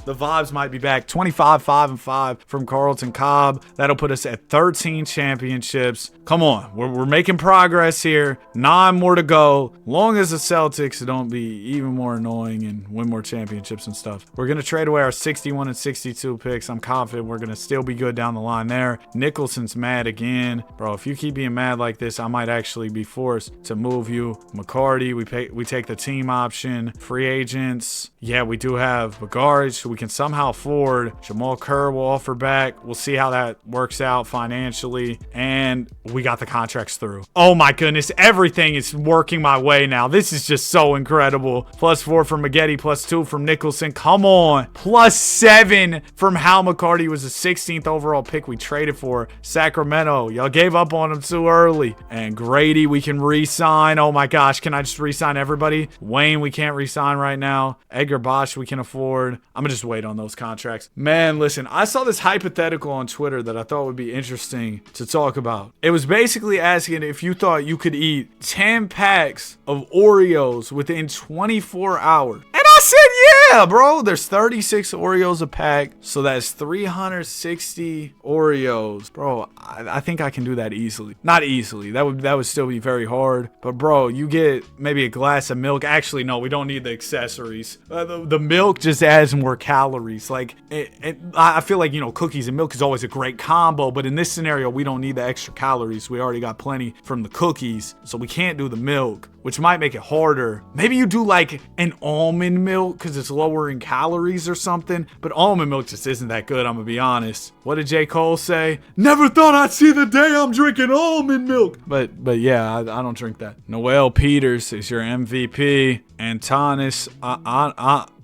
The vibes might be back. 25-5-5 from Carlton Cobb. That'll put us at 13 championships. Come on, we're making progress here. 9 more to go. Long as the Celtics don't be even more annoying and win more championships and stuff. We're going to trade away our 61 and 62 picks. I'm confident we're going to still be good down the line there. Nicholson's mad again. Bro, if you keep being mad like this, I might actually be forced to move you. McCarty, we take the team option. Free agents. Yeah, we do have Bagaric, who we can somehow afford. Jamal Kerr will offer back. We'll see how that works out financially. And we got the contracts through. Oh my goodness. Everything is working my way now. This is just so incredible. +4 from Maggette, +2 from Nicholson. Come on. +7 from Hal McCarty, was the 16th overall pick we traded for. Sacramento. Y'all gave up on him too early. And Grady, we can re-sign. Oh my gosh. Can I just re-sign re-sign everybody. Wayne, we can't re-sign right now. Edgar Bosch, we can afford. I'm going to just wait on those contracts. Man, listen, I saw this hypothetical on Twitter that I thought would be interesting to talk about. It was basically asking if you thought you could eat 10 packs of Oreos within 24 hours. And I said, yeah, bro. There's 36 Oreos a pack, so that's 360 Oreos. Bro, I think I can do that easily. Not easily. That would still be very hard. But, bro, you get maybe a glass of milk. Actually, no, we don't need the accessories. The milk just adds more calories. Like, I feel like, cookies and milk is always a great combo, but in this scenario, we don't need the extra calories. We already got plenty from the cookies, so we can't do the milk, which might make it harder. Maybe you do like an almond milk because it's lower in calories or something, but almond milk just isn't that good, I'm gonna be honest. What did J. Cole say? Never thought I'd see the day I'm drinking almond milk. But yeah, I don't drink that. Noel Peters is your MVP. Antanis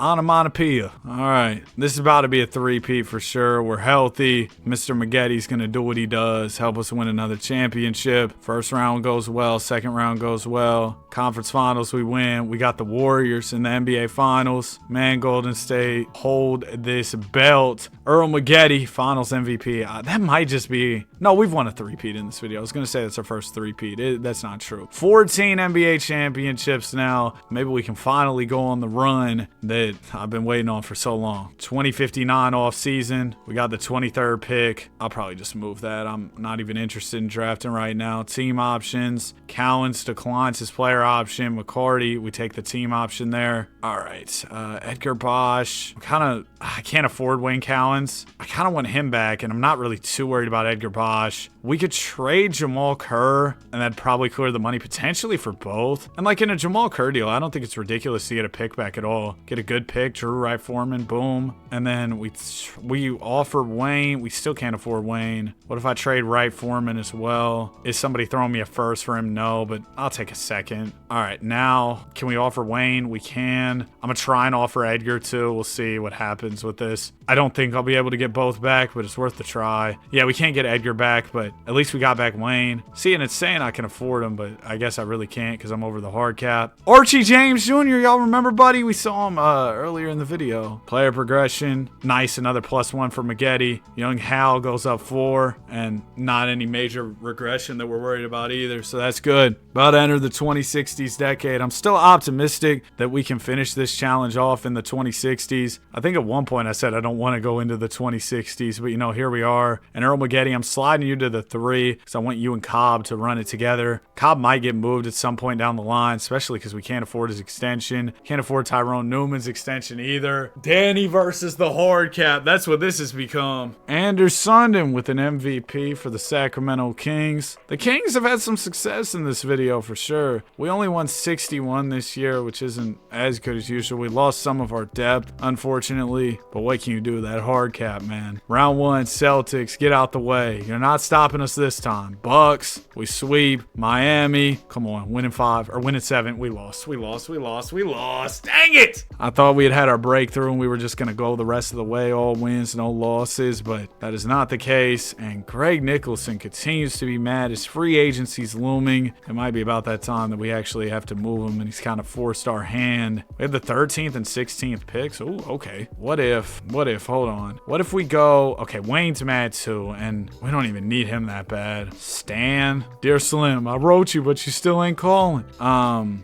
Onomatopoeia. All right, this is about to be a three-peat for sure. We're healthy. Mr. Maggetti's gonna do what he does, help us win another championship. First round goes well, second round goes well. Conference finals we win. We got the Warriors in the NBA finals. Man, Golden State, hold this belt. Earl Maggetti, finals MVP. That might just be, no, we've won a three-peat in this video. I was gonna say that's our first three-peat. That's not true. 14 NBA championships now. Maybe we can finally go on the run that I've been waiting on for so long. 2059 off season. We got the 23rd pick. I'll probably just move that. I'm not even interested in drafting right now. Team options. Cowens declines his player option. McCarty, we take the team option there. All right. Edgar Bosch. I can't afford Wayne Cowens. I kind of want him back, and I'm not really too worried about Edgar Bosch. We could trade Jamal Kerr, and that'd probably clear the money potentially for both. And like in a Jamal Kerr deal, I don't think it's ridiculous to get a pick back at all. Get a good pick, Drew Wright Foreman, boom. And then we offer Wayne. We still can't afford Wayne. What if I trade Wright Foreman as well? Is somebody throwing me a first for him? No, but I'll take a second. All right, now, can we offer Wayne? We can. I'm going to try and offer Edgar too. We'll see what happens with this. I don't think I'll be able to get both back, but it's worth the try. Yeah, we can't get Edgar back, but at least we got back Wayne. See, and it's saying I can afford him, but I guess I really can't because I'm over the hard cap. Archie James Jr., y'all remember, buddy? We saw him earlier in the video. Player progression. Nice, another +1 for Maggetti. Young Hal goes up 4, and not any major regression that we're worried about either, so that's good. About to enter the 2060s decade. I'm still optimistic that we can finish this challenge off in the 2060s. I think at one point I said I don't want to go into the 2060s, but here we are. And Earl Maggetti, I'm sliding you to the 3 because I want you and Cobb to run it together. Cobb might get moved at some point down the line, especially because we can't afford his extension. Can't afford Tyrone Newman's extension either. Danny versus the hard cap. That's what this has become. Anders Sundin with an MVP for the Sacramento Kings. The Kings have had some success in this video for sure. We only won 61 this year, which isn't as good as usual. We lost some of our depth, unfortunately, but what can you do with that hard cap, man? Round 1, Celtics, get out the way. You're not stopping us this time. Bucks, we sweep. Miami, come on, winning 5 or winning 7. We lost. Dang it! I thought we had our breakthrough and we were just gonna go the rest of the way, all wins, no losses, but that is not the case. And Greg Nicholson continues to be mad. His free agency's looming. It might be about that time that we actually have to move him, and he's kind of forced our hand. We have the 13th and 16th picks. Oh, okay. What if, hold on. What if we go, okay, Wayne's mad too, and we don't even need him that bad. Stan, dear Slim, I wrote you, but you still ain't calling.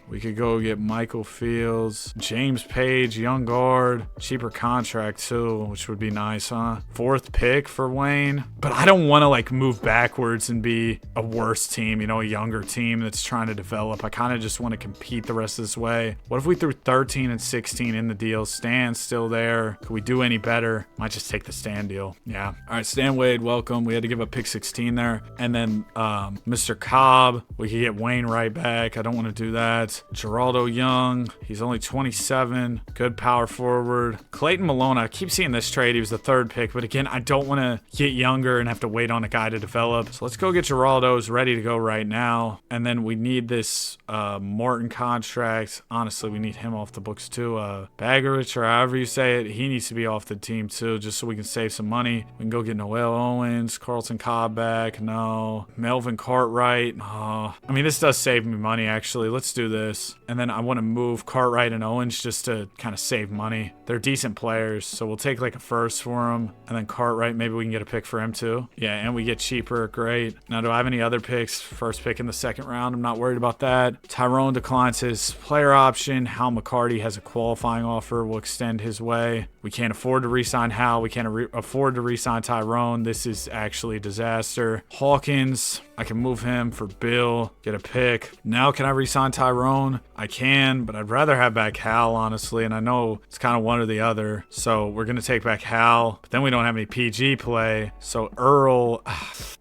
We could go get Michael Fields, James Page, young guard, cheaper contract too, which would be nice, huh? 4th pick for Wayne. But I don't want to like move backwards and be a worse team, a younger team that's trying to develop. I kind of just want to compete the rest of this way. What if we threw 13 and 16 in the deal? Stan's still there. Could we do any better? Might just take the Stan deal. Yeah. All right, Stan Wade, welcome. We had to give up pick 16 there. And then Mr. Cobb, we could get Wayne right back. I don't want to do that. Geraldo Young. young. He's only 27. Good power forward. Clayton Malone, I keep seeing this trade. He was the 3rd pick, but again, I don't want to get younger and have to wait on a guy to develop. So let's go get Geraldo's ready to go right now. And then we need this Martin contract. Honestly, we need him off the books too. Baggerich, or however you say it, he needs to be off the team too, just so we can save some money. We can go get Noel Owens, Carlton Cobb back. No. Melvin Cartwright. I mean, this does save me money, actually. Let's do this. And then I want to move Cartwright and Owens just to kind of save money. They're decent players, so we'll take like a first for them. And then Cartwright, maybe we can get a pick for him too. Yeah, and we get cheaper. Great. Now, do I have any other picks? First pick in the 2nd round. I'm not worried about that. Tyrone declines his player option. Hal McCarty has a qualifying offer. We'll extend his way. We can't afford to re-sign Hal. We can't afford to re-sign Tyrone. This is actually a disaster. Hawkins, I can move him for Bill, get a pick. Now can I re-sign Tyrone? I can, but I'd rather have back Hal, honestly, and I know it's kind of one or the other. So we're going to take back Hal, but then we don't have any PG play. So Earl,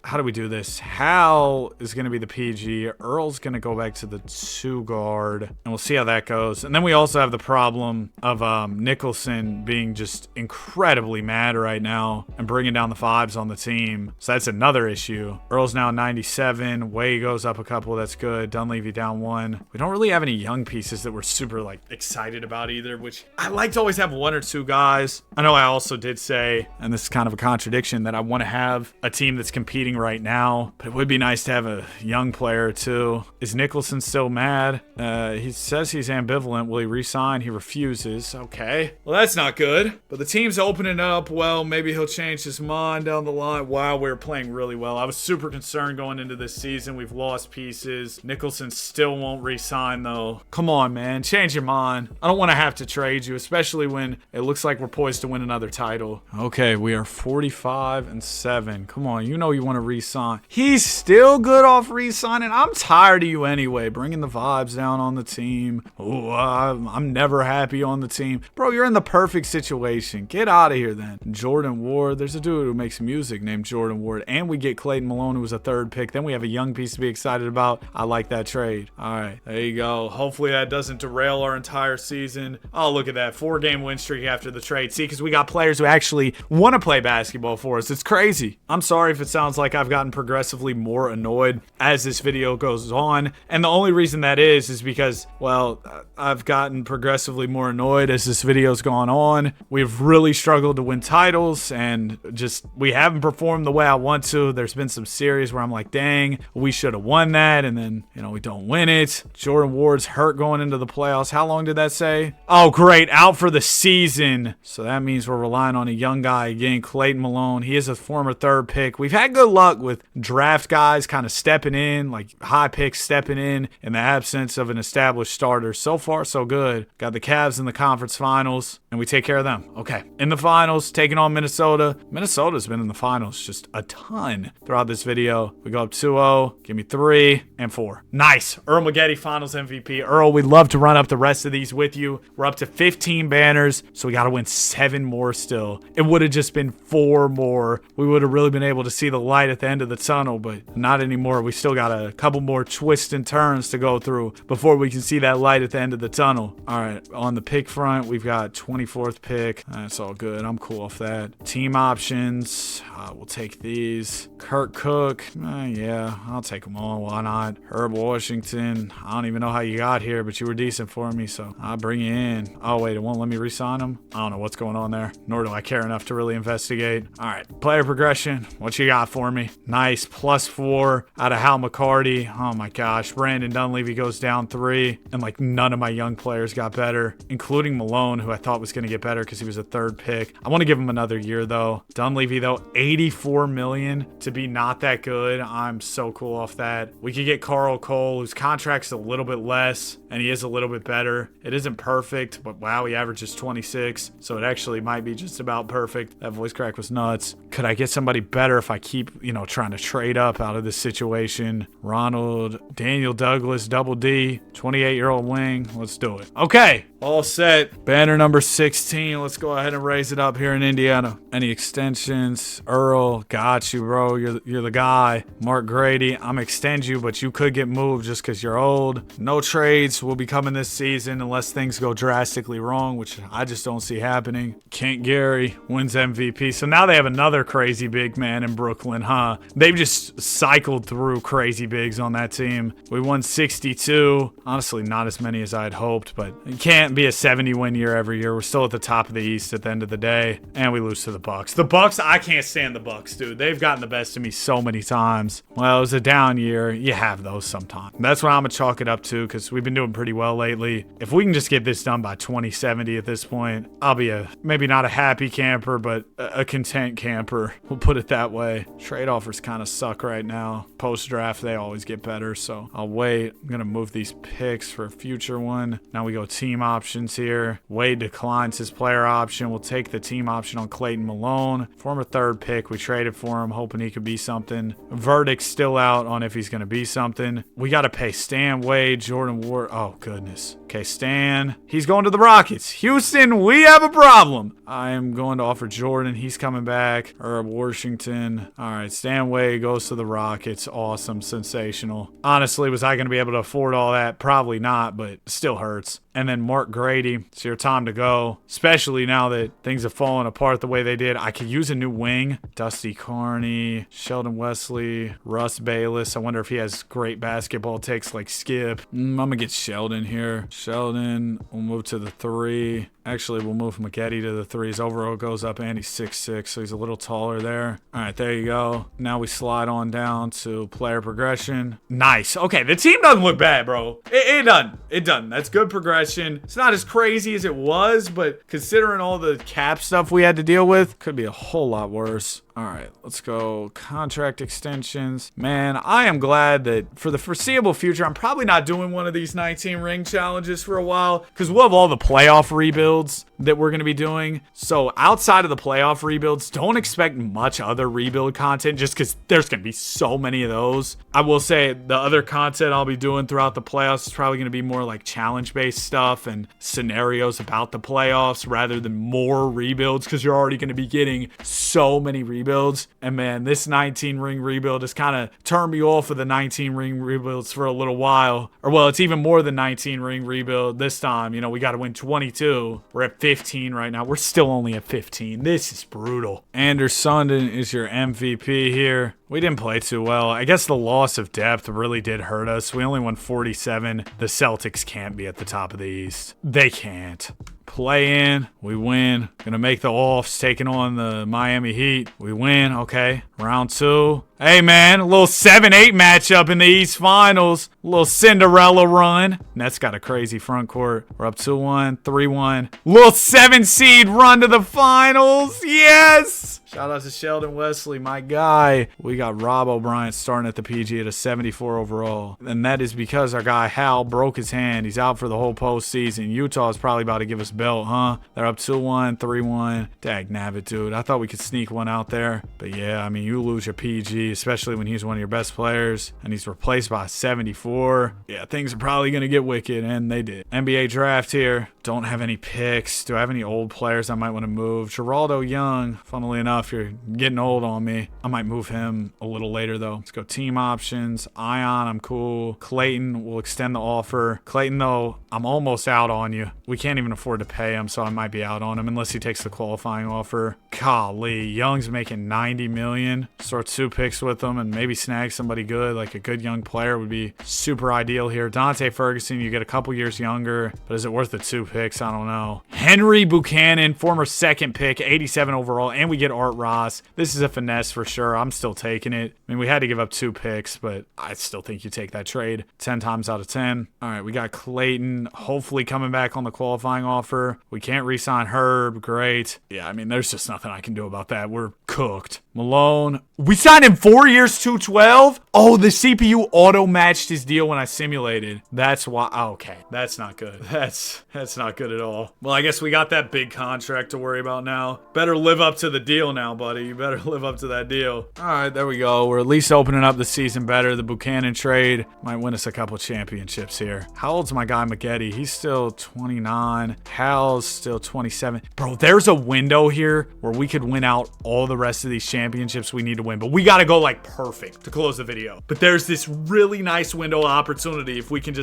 how do we do this? Hal is going to be the PG. Earl's going to go back to the 2 guard, and we'll see how that goes. And then we also have the problem of Nicholson being just incredibly mad right now and bringing down the 5s on the team. So that's another issue. Earl's now 97. Way goes up a couple. That's good. Dunleavy down 1. We don't really have any young pieces that we're super like excited about either, which I like to always have 1 or 2 guys. I know I also did say, and this is kind of a contradiction, that I want to have a team that's competing right now, but it would be nice to have a young player or 2. Is Nicholson still mad? He says he's ambivalent. Will he resign? He refuses. Okay. Well, that's not good. But the team's opening up. Well, maybe he'll change his mind down the line. Wow, we're playing really well. I was super concerned going into this season. We've lost pieces. Nicholson still won't re-sign, though. Come on, man. Change your mind. I don't want to have to trade you, especially when it looks like we're poised to win another title. Okay, we are 45-7. Come on, you know you want to re-sign. He's still good off re-signing. I'm tired of you anyway, bringing the vibes down on the team. Oh, I'm never happy on the team. Bro, you're in the perfect situation. Get out of here then. Jordan Ward. There's a dude who makes music named Jordan Ward. And we get Clayton Malone, who was a 3rd pick. Then we have a young piece to be excited about. I like that trade. All right, there you go. Hopefully that doesn't derail our entire season. Oh, look at that. 4-game win streak after the trade. See, because we got players who actually want to play basketball for us. It's crazy. I'm sorry if it sounds like I've gotten progressively more annoyed as this video goes on. And the only reason that is because, well, I've gotten progressively more annoyed as this video's gone on. We've really struggled to win titles, and just we haven't performed the way I want to. There's been some series where I'm like, dang, we should have won that, and then, you know, we don't win it. Jordan Ward's hurt going into the playoffs. How long did that say? Oh, great. Out for the season. So that means we're relying on a young guy again, Clayton Malone. He is a former 3rd pick. We've had good luck with draft guys kind of stepping in, like high picks stepping in the absence of an established starter. So far, so good. Got the Cavs in the conference finals, and we take care of them. Okay. In the finals, taking on Minnesota. Minnesota's been in the finals just a ton throughout this video. We go up 2-0. Give me 3 and 4. Nice. Earl Maggette, finals MVP. Earl, we'd love to run up the rest of these with you. We're up to 15 banners, so we got to win 7 more still. It would have just been 4 more. We would have really been able to see the light at the end of the tunnel, but not anymore. We still got a couple more twists and turns to go through before we can see that light at the end of the tunnel. All right, on the pick front, we've got 24th pick. That's all good. I'm cool off that. Team options, we'll take these. Kurt Cook, yeah, I'll take them all. Why not? Herb Washington, I don't even know how you got here, but you were decent for me, so I'll bring you in. Oh, wait, it won't let me re-sign him? I don't know what's going on there, nor do I care enough to really investigate. All right, player progression, what you got for me? Nice, +4 out of Hal McCarty. Oh my gosh, Brandon Dunleavy goes down 3, and like none of my young players got better, including Malone, who I thought was going to get better because he was a 3rd pick. I want to give him another year though. Dunleavy though, $84 million to be not that good. I'm so cool off that. We could get Carl Cole, whose contract's a little bit less, and he is a little bit better. It isn't perfect, but wow, he averages 26, so it actually might be just about perfect. That voice crack was nuts. Could I get somebody better if I keep, trying to trade up out of this situation? Ronald, Daniel Douglas, double D, 28-year-old wing. Let's do it. Okay, All set. Banner number 16. Let's go ahead and raise it up here in Indiana. Any extensions? Earl, got you, bro. You're the guy. Mark Grady, I'm extend you, but you could get moved just because you're old. No trades will be coming this season unless things go drastically wrong, which I just don't see happening. Kent Gary wins MVP. So now they have another crazy big man in Brooklyn, huh? They've just cycled through crazy bigs on that team. We won 62. Honestly, not as many as I had hoped, but you can't be a 70-win year every year. We're still at the top of the East at the end of the day, and we lose to the Bucks. The Bucks, I can't stand the Bucks, dude. They've gotten the best of me so many times. Well, it was a down year. You have those sometimes. That's what I'm gonna chalk it up to, because we've been doing pretty well lately. If we can just get this done by 2070 at this point, I'll be maybe not a happy camper, but a content camper. We'll put it that way. Trade offers kind of suck right now. Post-draft, they always get better, so I'll wait. I'm gonna move these picks for a future one. Now we go team options here. Wade declines his player option. We'll take the team option on Clayton Malone. Former third pick. We traded for him, hoping he could be something. Verdict's still out on if he's going to be something. We got to pay Stan, Wade, Jordan Ward. Oh, goodness. Okay, Stan. He's going to the Rockets. Houston, we have a problem. I am going to offer Jordan. He's coming back. Or Washington. All right, Stan Wade goes to the Rockets. Awesome. Sensational. Honestly, was I going to be able to afford all that? Probably not, but it still hurts. And then Mark Grady, it's your time to go, especially now that things have fallen apart the way they did. I could use a new wing. Dusty Carney, Sheldon Wesley, Russ Bayless. I wonder if he has great basketball takes like Skip. I'm going to get Sheldon here. Sheldon, we'll move to the 3. Actually, we'll move McGetty to the 3. His overall goes up, and he's 6'6", so he's a little taller there. All right, there you go. Now we slide on down to player progression. Nice. Okay, the team doesn't look bad, bro. It doesn't. It doesn't. That's good progression. It's not as crazy as it was, but considering all the cap stuff we had to deal with, could be a whole lot worse. All right, let's go contract extensions. Man, I am glad that for the foreseeable future, I'm probably not doing one of these 19 ring challenges for a while because we'll have all the playoff rebuilds that we're going to be doing. So outside of the playoff rebuilds, don't expect much other rebuild content just because there's going to be so many of those. I will say the other content I'll be doing throughout the playoffs is probably going to be more like challenge-based stuff and scenarios about the playoffs rather than more rebuilds because you're already going to be getting so many rebuilds. And man, this 19 ring rebuild has kind of turned me off of the 19 ring rebuilds for a little while. Or well, it's even more than 19 ring rebuild this time. You know, we got to win 22. We're at 15 right now. We're still only at 15. This is brutal. Anderson is your MVP here. We didn't play too well. I guess the loss of depth really did hurt us. We only won 47. The Celtics can't be at the top of the East. They can't. Play in, we win. Gonna make the offs, taking on the Miami Heat. We win, okay. Round 2. Hey man, a little 7-8 matchup in the East Finals. A little Cinderella run. Nets got a crazy front court. We're up 2-1, 3-1. Little 7 seed run to the finals. Yes! Shout out to Sheldon Wesley, my guy. We got Rob O'Brien starting at the PG at a 74 overall. And that is because our guy Hal broke his hand. He's out for the whole postseason. Utah is probably about to give us belt, huh? They're up 2-1, 3-1. Dag nabbit, dude. I thought we could sneak one out there. But yeah, I mean, you lose your PG, especially when he's one of your best players. And he's replaced by a 74. Yeah, things are probably going to get wicked, and they did. NBA draft here. Don't have any picks. Do I have any old players I might want to move? Geraldo Young, funnily enough, you're getting old on me. I might move him a little later, though. Let's go team options. Ion, I'm cool. Clayton, will extend the offer. Clayton, though, I'm almost out on you. We can't even afford to pay him, so I might be out on him unless he takes the qualifying offer. Golly, Young's making $90 million. Start 2 picks with him and maybe snag somebody good. Like a good young player would be super ideal here. Dante Ferguson, you get a couple years younger, but is it worth the 2 picks? I don't know. Henry Buchanan, former 2nd pick, 87 overall, and we get Art Ross. This is a finesse for sure. I'm still taking it. I mean, we had to give up 2 picks, but I still think you take that trade 10 times out of 10. All right, we got Clayton hopefully coming back on the qualifying offer. We can't re-sign Herb. Great. Yeah, I mean, there's just nothing I can do about that. We're cooked. Malone. We signed him 4 years, 212. Oh, the CPU auto-matched his deal when I simulated. That's why. Oh, okay, that's not good. That's not good at all. Well, I guess we got that big contract to worry about now. Better live up to the deal now, buddy. You better live up to that deal. All right, there we go. We're at least opening up the season better. The Buchanan trade might win us a couple championships here. How old's my guy McGee? Maggette, he's still 29. Hal's still 27. Bro, there's a window here where we could win out all the rest of these championships we need to win. But we got to go like perfect to close the video. But there's this really nice window of opportunity if we can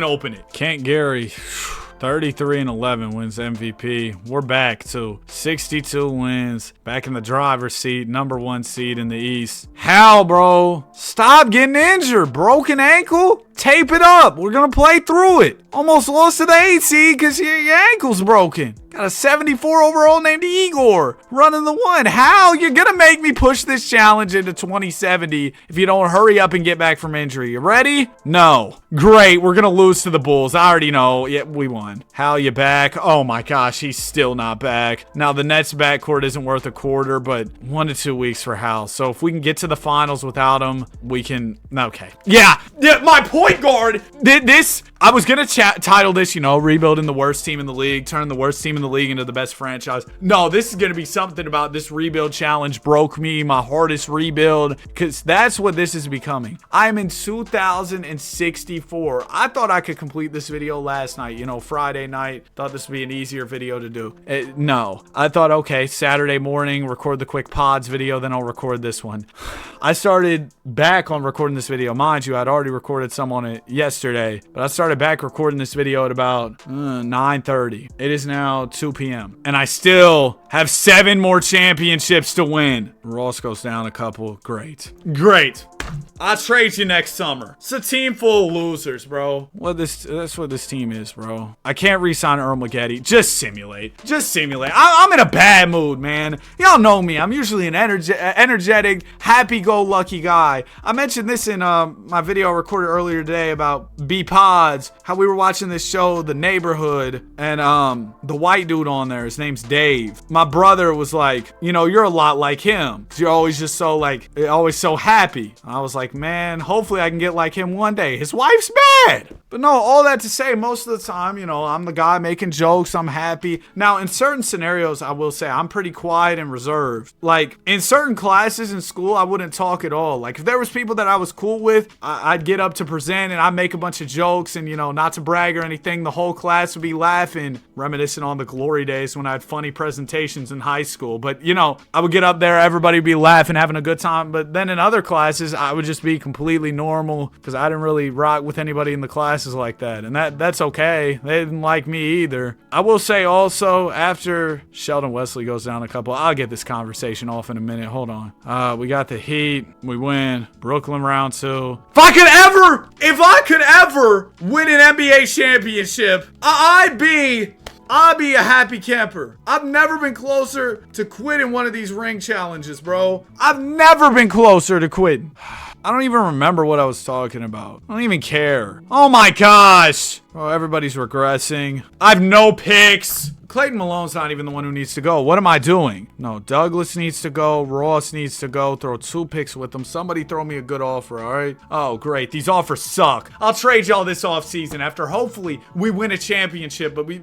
open it. Can't Gary. 33-11 wins MVP. We're back to 62 wins. Back in the driver's seat. #1 seed in the East. How, bro? Stop getting injured. Broken ankle? Tape it up. We're going to play through it. Almost lost to the 8 seed because your ankle's broken. Got a 74 overall named Igor running the 1. How? You're going to make me push this challenge into 2070 if you don't hurry up and get back from injury. You ready? No. Great. We're going to lose to the Bulls. I already know. Yeah, we won. How, you back? Oh my gosh, he's still not back. Now, the Nets backcourt isn't worth a quarter, but 1 to 2 weeks for Hal. So if we can get to the finals without him, we can... Okay. Yeah, my point guard. This... I was going to title this, rebuilding the worst team in the league, turn the worst team in the league into the best franchise. No, this is going to be something about this rebuild challenge broke me, my hardest rebuild, because that's what this is becoming. I'm in 2064. I thought I could complete this video last night, Friday night. Thought this would be an easier video to do. No. I thought, okay, Saturday morning, record the quick pods video, then I'll record this one. I started back on recording this video. Mind you, I'd already recorded some on it yesterday, but I started back recording this video at about 9:30. It is now 2 p.m. and I still have 7 more championships to win. Ross goes down a couple. Great. I'll trade you next summer. It's a team full of losers, bro. That's what this team is, bro. I can't re-sign Earl Maggette. Just simulate. I'm in a bad mood, man. Y'all know me. I'm usually an energetic, happy-go-lucky guy. I mentioned this in my video I recorded earlier today about B-Pods, how we were watching this show, The Neighborhood, and the white dude on there, his name's Dave. My brother was like, you're a lot like him. You're always just so happy. I was like, man, hopefully I can get like him one day. His wife's bad. But no, all that to say, most of the time, I'm the guy making jokes. I'm happy. Now, in certain scenarios, I will say I'm pretty quiet and reserved. Like, in certain classes in school, I wouldn't talk at all. Like, if there was people that I was cool with, I'd get up to present and I'd make a bunch of jokes and, not to brag or anything. The whole class would be laughing, reminiscing on the glory days when I had funny presentations in high school. But, I would get up there, everybody would be laughing, having a good time. But then in other classes, I would just be completely normal because I didn't really rock with anybody in the classes like that. And that's okay. They didn't like me either. I will say also, after Sheldon Wesley goes down a couple, I'll get this conversation off in a minute. Hold on. We got the Heat. We win. Brooklyn round 2. If I could ever win an NBA championship, I'd be a happy camper. I've never been closer to quitting one of these ring challenges, bro. I've never been closer to quitting. I don't even remember what I was talking about. I don't even care. Oh my gosh. Oh, everybody's regressing. I have no picks. Clayton Malone's not even the one who needs to go. What am I doing? No, Douglas needs to go. Ross needs to go. Throw 2 picks with them. Somebody throw me a good offer, all right? Oh, great. These offers suck. I'll trade y'all this offseason after hopefully we win a championship, but we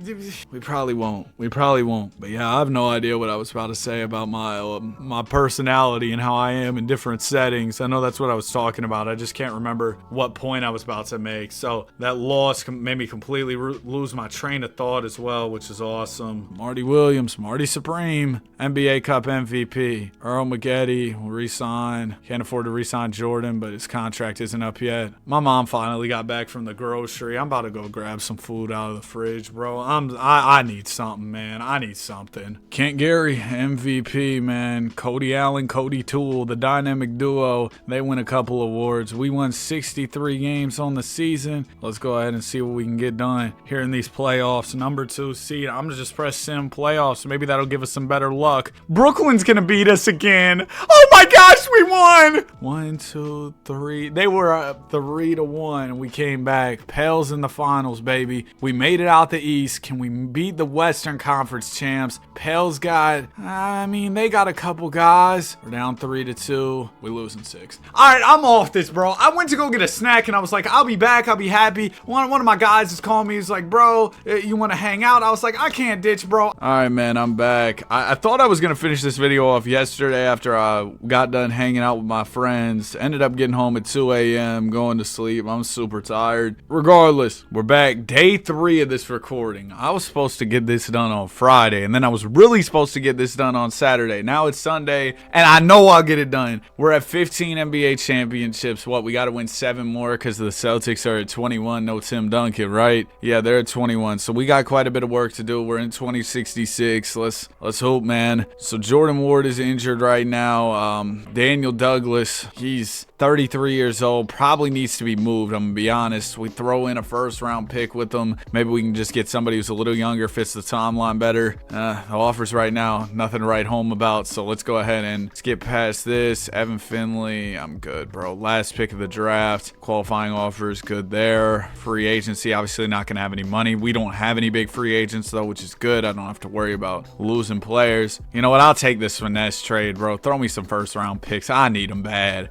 probably won't. But yeah, I have no idea what I was about to say about my personality and how I am in different settings. I know that's what I was talking about. I just can't remember what point I was about to make. So that loss made me completely lose my train of thought as well, which is awesome. Marty Williams, Marty Supreme, NBA Cup MVP. Earl Maggette will re-sign. Can't afford to re-sign Jordan, but his contract isn't up yet. My mom finally got back from the grocery. I'm about to go grab some food out of the fridge, bro. I need something, man. I need something. Kent Gary, MVP, man. Cody Allen, Cody Toole, the dynamic duo. They win a couple awards. We won 63 games on the season. Let's go ahead and see what we can get done here in these playoffs. #2 seed. I'm just press sim playoffs. Maybe that'll give us some better luck. Brooklyn's gonna beat us again. Oh my gosh, we won! 1, 2, 3. They were up 3-1. We came back. Pels in the finals, baby. We made it out the East. Can we beat the Western Conference champs? Pels got, they got a couple guys. We're down 3-2. We losing 6. All right, I'm off this, bro. I went to go get a snack and I was like, I'll be back. I'll be happy. One of my guys guys is calling me. He's like, bro, you want to hang out? I was like, I can't ditch, bro. All right, man, I'm back. I thought I was going to finish this video off yesterday after I got done hanging out with my friends. Ended up getting home at 2 a.m., going to sleep. I'm super tired. Regardless, we're back. Day 3 of this recording. I was supposed to get this done on Friday, and then I was really supposed to get this done on Saturday. Now it's Sunday, and I know I'll get it done. We're at 15 NBA championships. What, we got to win 7 more because the Celtics are at 21. No Tim Duncan, right? Yeah, they're at 21. So we got quite a bit of work to do. We're in 2066. Let's hope, man. So Jordan Ward is injured right now. Daniel Douglas, he's 33 years old, probably needs to be moved. I'm gonna be honest. We throw in a first-round pick with him. Maybe we can just get somebody who's a little younger, fits the timeline better. The offers right now, nothing to write home about. So let's go ahead and skip past this. Evan Finley, I'm good, bro. Last pick of the draft. Qualifying offers, good there. Free agency, obviously not gonna have any money. We don't have any big free agents though, which is good. I don't have to worry about losing players. You know what? I'll take this finesse trade, bro. Throw me some first-round picks. I need them bad.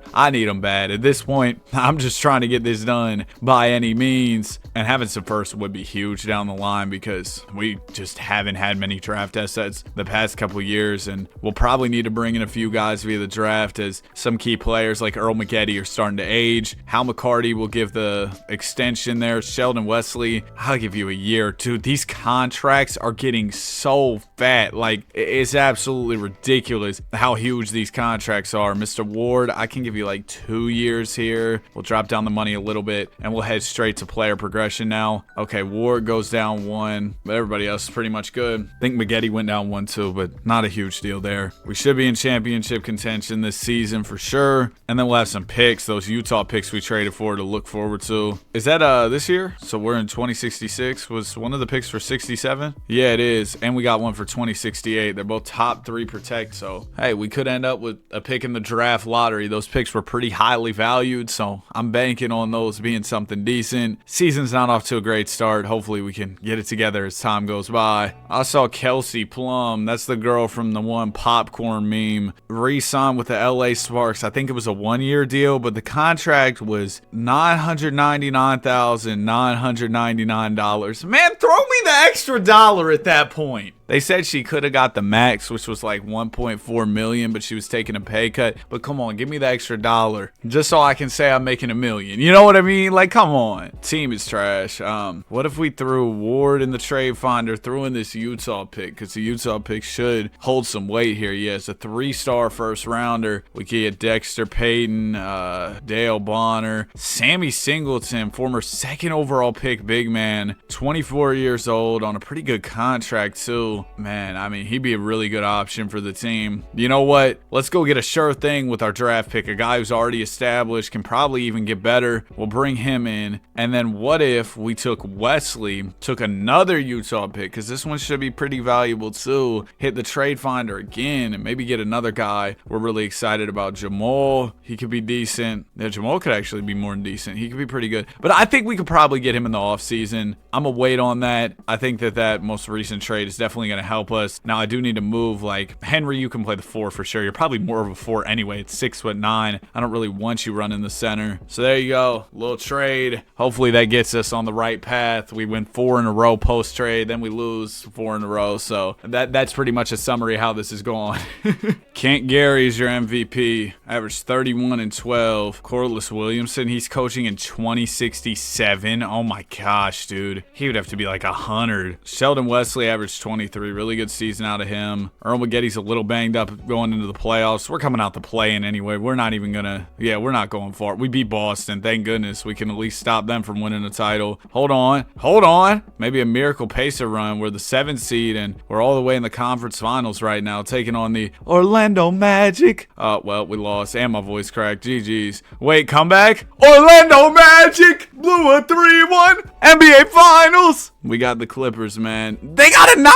Bad. At this point, I'm just trying to get this done by any means, and having some first would be huge down the line because we just haven't had many draft assets the past couple years, and we'll probably need to bring in a few guys via the draft as some key players like Earl McGetty are starting to age. Hal McCarty will give the extension there. Sheldon Wesley, I'll give you a year or two. These contracts are getting so fat. Like, it's absolutely ridiculous how huge these contracts are. Mr. Ward, I can give you like 2 years here. We'll drop down the money a little bit and we'll head straight to player progression now. Okay, Ward goes down 1, but everybody else is pretty much good. I think McGetty went down 1 too, but not a huge deal there. We should be in championship contention this season for sure. And then we'll have some picks, those Utah picks we traded for to look forward to. Is that this year? So we're in 2066. Was one of the picks for 67? Yeah, it is. And we got one for 2068. They're both top 3 protect. So hey, we could end up with a pick in the draft lottery. Those picks were pretty highly valued, so I'm banking on those being something decent. Season's not off to a great start. Hopefully we can get it together as time goes by. I saw Kelsey Plum, that's the girl from the one popcorn meme, re-signed with the LA Sparks. I think it was a 1-year deal, but the contract was $999,999. Man, throw me the extra dollar at that point. They said she could have got the max, which was like 1.4 million, but she was taking a pay cut. But come on, give me the extra dollar just so I can say I'm making $1 million. You know what I mean? Like, come on. Team is trash. What if we threw Ward in the trade finder, threw in this Utah pick? Because the Utah pick should hold some weight here. Yeah, it's a 3-star first rounder. We could get Dexter Payton, Dale Bonner, Sammy Singleton, former 2nd overall pick big man, 24 years old on a pretty good contract too. Man, I mean, he'd be a really good option for the team. You know what? Let's go get a sure thing with our draft pick. A guy who's already established, can probably even get better. We'll bring him in. And then what if we took Wesley, took another Utah pick, because this one should be pretty valuable too. Hit the trade finder again and maybe get another guy. We're really excited about Jamal. He could be decent. Yeah, Jamal could actually be more than decent. He could be pretty good. But I think we could probably get him in the offseason. I'm going to wait on that. I think that most recent trade is definitely going to help us. Now I do need to move, like Henry, you can play the 4 for sure. You're probably more of a 4 anyway. It's 6'9". I don't really want you running the center. So there you go. Little trade. Hopefully that gets us on the right path. We win 4 in a row post trade, then we lose 4 in a row. So that's pretty much a summary of how this is going. Kent Gary is your MVP. Averaged 31 and 12. Corliss Williamson, he's coaching in 2067. Oh my gosh, dude. He would have to be like 100. Sheldon Wesley averaged 23. Really good season out of him. Earl McGetty's a little banged up going into the playoffs. We're coming out the play-in anyway. We're not even gonna, we're not going far. We beat Boston. Thank goodness. We can at least stop them from winning a title. Hold on. Maybe a miracle pacer run. We're the 7th seed and we're all the way in the conference finals right now, taking on the Orlando Magic. Well, we lost and my voice cracked. GG's. Wait, comeback? Orlando Magic blew a 3-1 NBA Finals. We got the Clippers, man. They got a 99?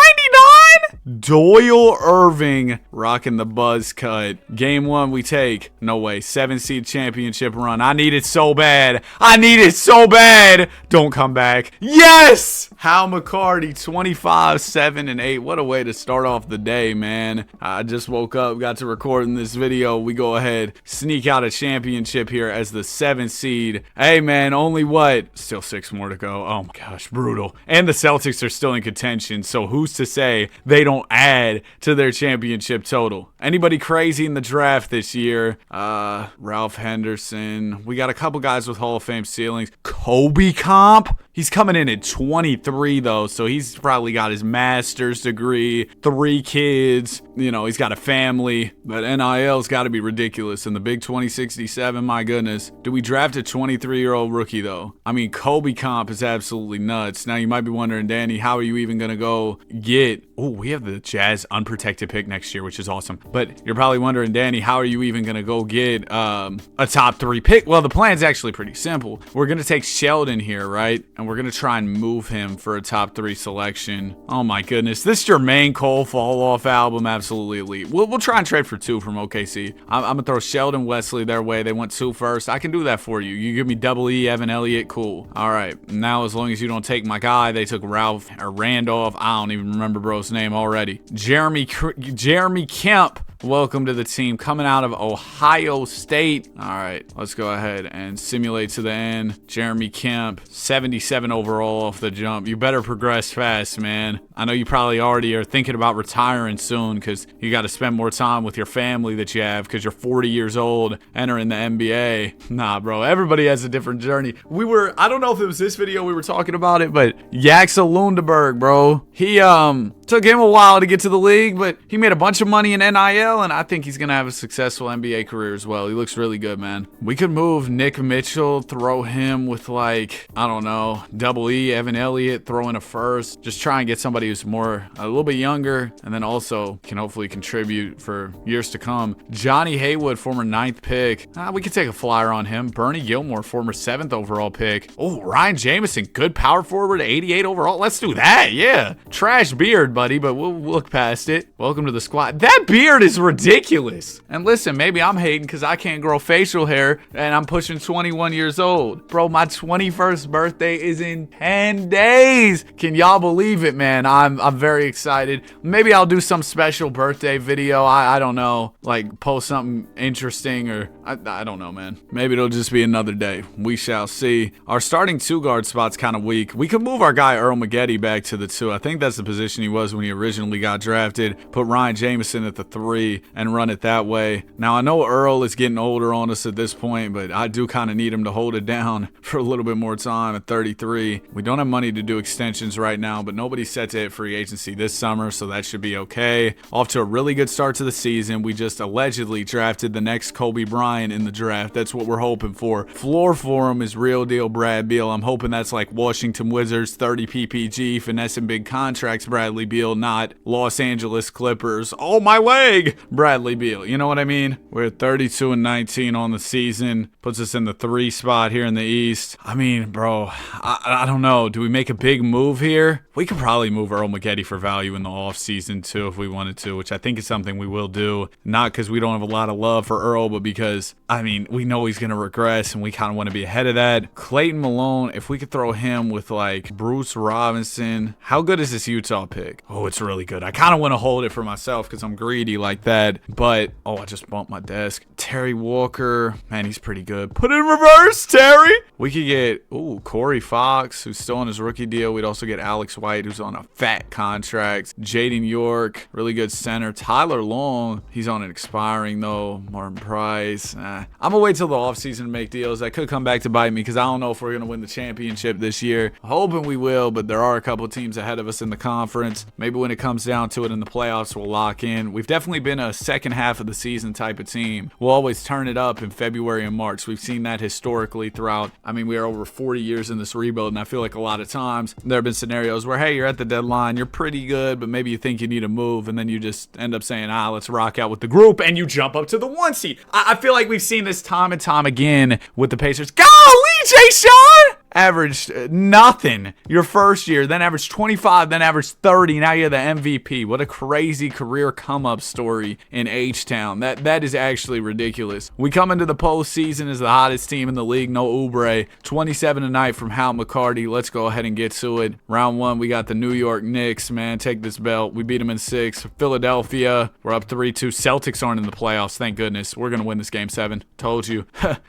Doyle Irving rocking the buzz cut. Game 1 we take. No way. 7-seed championship run. I need it so bad. I need it so bad. Don't come back. Yes! Hal McCarty, 25, 7, and 8. What a way to start off the day, man. I just woke up, got to recording this video. We go ahead, sneak out a championship here as the 7th seed. Hey, man, only what? Still 6 more to go. Oh, my gosh, brutal. And the Celtics are still in contention, so who's to say they don't add to their championship total? Anybody crazy in the draft this year? Ralph Henderson. We got a couple guys with Hall of Fame ceilings. Kobe comp? He's coming in at 23, though, so he's probably got his master's degree, 3 kids, you know, he's got a family, but NIL's got to be ridiculous. In the Big 2067, my goodness. Do we draft a 23-year-old rookie, though? I mean, Kobe comp is absolutely nuts. Now, you might be wondering, Danny, how are you even going to go get... Oh, we have the Jazz unprotected pick next year, which is awesome. But you're probably wondering, Danny, how are you even going to go get a top 3 pick? Well, the plan's actually pretty simple. We're going to take Sheldon here, right? And we're going to try and move him for a top 3 selection. Oh my goodness. This Jermaine Cole fall off album, absolutely elite. We'll try and trade for 2 from OKC. I'm going to throw Sheldon Wesley their way. They went 2 first. I can do that for you. You give me double E, Evan Elliott, cool. All right. Now, as long as you don't take my guy, they took Randolph. I don't even remember bro's name already. Jeremy Kemp. Welcome to the team, coming out of Ohio State. All right, let's go ahead and simulate to the end. Jeremy Kemp, 77 overall off the jump. You better progress fast, man. I know you probably already are thinking about retiring soon because you got to spend more time with your family that you have because you're 40 years old entering the NBA. Nah, bro, everybody has a different journey. I don't know if it was this video we were talking about it, but Yaxel Lundeberg, bro. He took him a while to get to the league, but he made a bunch of money in NIL. And I think he's going to have a successful NBA career as well. He looks really good, man. We could move Nick Mitchell, throw him with, like, I don't know, double E, Evan Elliott, throw in a first. Just try and get somebody who's a little bit younger, and then also can hopefully contribute for years to come. Johnny Haywood, former 9th pick. We could take a flyer on him. Bernie Gilmore, former 7th overall pick. Oh, Ryan Jamison, good power forward, 88 overall. Let's do that, yeah. Trash beard, buddy, but we'll look past it. Welcome to the squad. That beard is ridiculous. And listen, maybe I'm hating because I can't grow facial hair and I'm pushing 21 years old. Bro, my 21st birthday is in 10 days. Can y'all believe it, man? I'm very excited. Maybe I'll do some special birthday video. I don't know, like post something interesting, or I don't know, man. Maybe it'll just be another day. We shall see. Our starting 2 guard spot's kind of weak. We could move our guy Earl Maggette back to the 2. I think that's the position he was when he originally got drafted. Put Ryan Jamison at the 3 and run it that way. Now, I know Earl is getting older on us at this point, but I do kind of need him to hold it down for a little bit more time at 33. We don't have money to do extensions right now, but nobody's set to hit free agency this summer, so that should be okay. Off to a really good start to the season. We just allegedly drafted the next Kobe Bryant in the draft. That's what we're hoping for. Floor for him is real deal Brad Beal. I'm hoping that's like Washington Wizards, 30 PPG, finessing big contracts Bradley Beal, not Los Angeles Clippers. Oh, my leg! Bradley Beal, you know what I mean? We're 32-19 on the season, puts us in the 3 spot here in the East. I mean, bro, I don't know. Do we make a big move here? We could probably move Earl Maggette for value in the offseason too if we wanted to, which I think is something we will do. Not because we don't have a lot of love for Earl, but because, I mean, we know he's going to regress and we kind of want to be ahead of that. Clayton Malone, if we could throw him with like Bruce Robinson. How good is this Utah pick? Oh, it's really good. I kind of want to hold it for myself because I'm greedy like that. But, oh, I just bumped my desk. Terry Walker, man, he's pretty good. Put it in reverse, Terry. We could get, Corey Fox, who's still on his rookie deal. We'd also get Alex White, who's on a fat contract. Jaden York, really good center. Tyler Long, he's on an expiring, though. Martin Price. I'm going to wait till the offseason to make deals. That could come back to bite me because I don't know if we're going to win the championship this year. Hoping we will, but there are a couple teams ahead of us in the conference. Maybe when it comes down to it in the playoffs, we'll lock in. We've definitely been a second half of the season type of team. We'll always turn it up in February and March. We've seen that historically throughout. I mean, we are over 40 years in this rebuild, and I feel like a lot of times there have been scenarios where, hey, you're at the deadline, you're pretty good, but maybe you think you need a move, and then you just end up saying, let's rock out with the group, and you jump up to the 1 seed. I feel like we've seen this time and time again with the Pacers. Golly, Jay Sean! averaged nothing your first year, then averaged 25, then averaged 30. Now you're the MVP. What a crazy career come-up story in H-Town. That is actually ridiculous. We come into the postseason as the hottest team in the league. No Oubre. 27 tonight from Hal McCarty. Let's go ahead and get to it. Round one, we got the New York Knicks, man. Take this belt. We beat them in 6. Philadelphia, we're up 3-2. Celtics aren't in the playoffs. Thank goodness. We're going to win this game 7. Told you.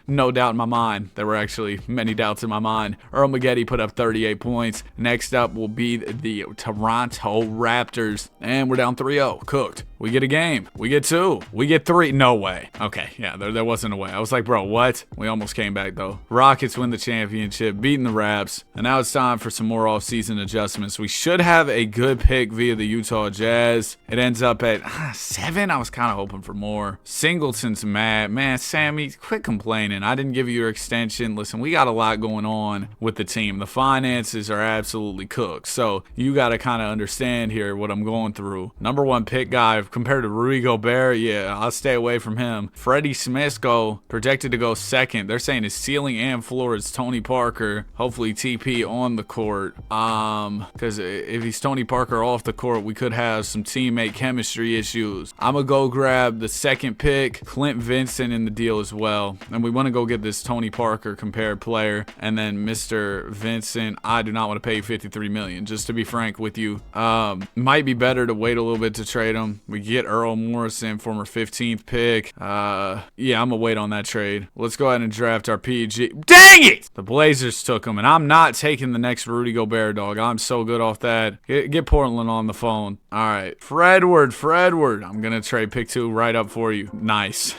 No doubt in my mind. There were actually many doubts in my mind. Earl Maggette put up 38 points. Next up will be the Toronto Raptors. And we're down 3-0. Cooked. We get a game. We get 2. We get 3. No way. Okay, yeah, there wasn't a way. I was like, bro, what? We almost came back, though. Rockets win the championship, beating the Raps. And now it's time for some more off-season adjustments. We should have a good pick via the Utah Jazz. It ends up at 7. I was kind of hoping for more. Singleton's mad. Man, Sammy, quit complaining. I didn't give you your extension. Listen, we got a lot going on with the team. The finances are absolutely cooked. So you got to kind of understand here what I'm going through. Number 1 pick guy compared to Rudy Gobert, yeah, I'll stay away from him. Freddie Smithko projected to go 2nd. They're saying his ceiling and floor is Tony Parker. Hopefully TP on the court. Because if he's Tony Parker off the court, we could have some teammate chemistry issues. I'm going to go grab the 2nd pick, Clint Vincent in the deal as well. And we want to go get this Tony Parker compared player. And then Mr. Vincent, I do not want to pay $53 million, just to be frank with you. Might be better to wait a little bit to trade him. We get Earl Morrison, former 15th pick. Yeah, I'm gonna wait on that trade. Let's go ahead and draft our PG. Dang it! The Blazers took him, and I'm not taking the next Rudy Gobert, dog. I'm so good off that. Get Portland on the phone. All right, Fredward. I'm gonna trade pick 2 right up for you. Nice.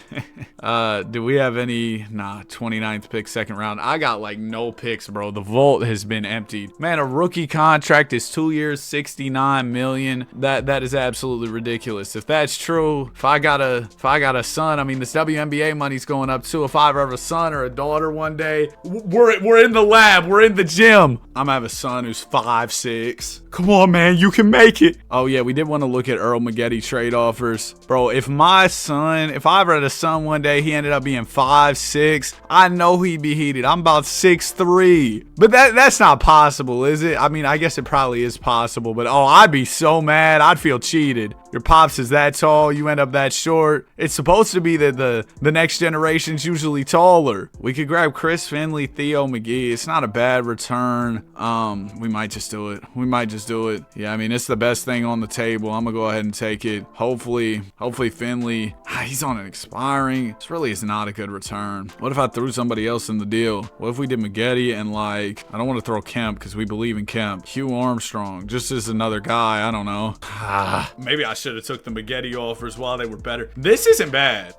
Do we have any? Nah, 29th pick, 2nd round. I got like no picks, bro. The vault has been emptied. Man, a rookie contract is 2 years, $69 million. That is absolutely ridiculous. If that's true, if I got a son, I mean, this WNBA money's going up too. If I ever have a son or a daughter one day, we're in the lab, we're in the gym. I'm gonna have a son who's 5'6". Come on, man, you can make it. Oh yeah, we did want to look at Earl Maggette trade offers, bro. If I ever had a son one day, he ended up being 5'6", I know he'd be heated. I'm about 6'3", but that's not possible, is it? I mean, I guess it probably is possible, but oh, I'd be so mad. I'd feel cheated. Your pops is that tall, you end up that short. It's supposed to be that the next generation's usually taller. We could grab Chris Finley, Theo McGee. It's not a bad return. We might just do it. Yeah, I mean, it's the best thing on the table. I'm gonna go ahead and take it. Hopefully Finley, he's on an expiring. This really is not a good return. What if I threw somebody else in the deal? What if we did Maggette and I don't want to throw Kemp because we believe in Kemp. Hugh Armstrong, just as another guy. I don't know. Maybe I should have took the Maggette offers while they were better. This isn't bad.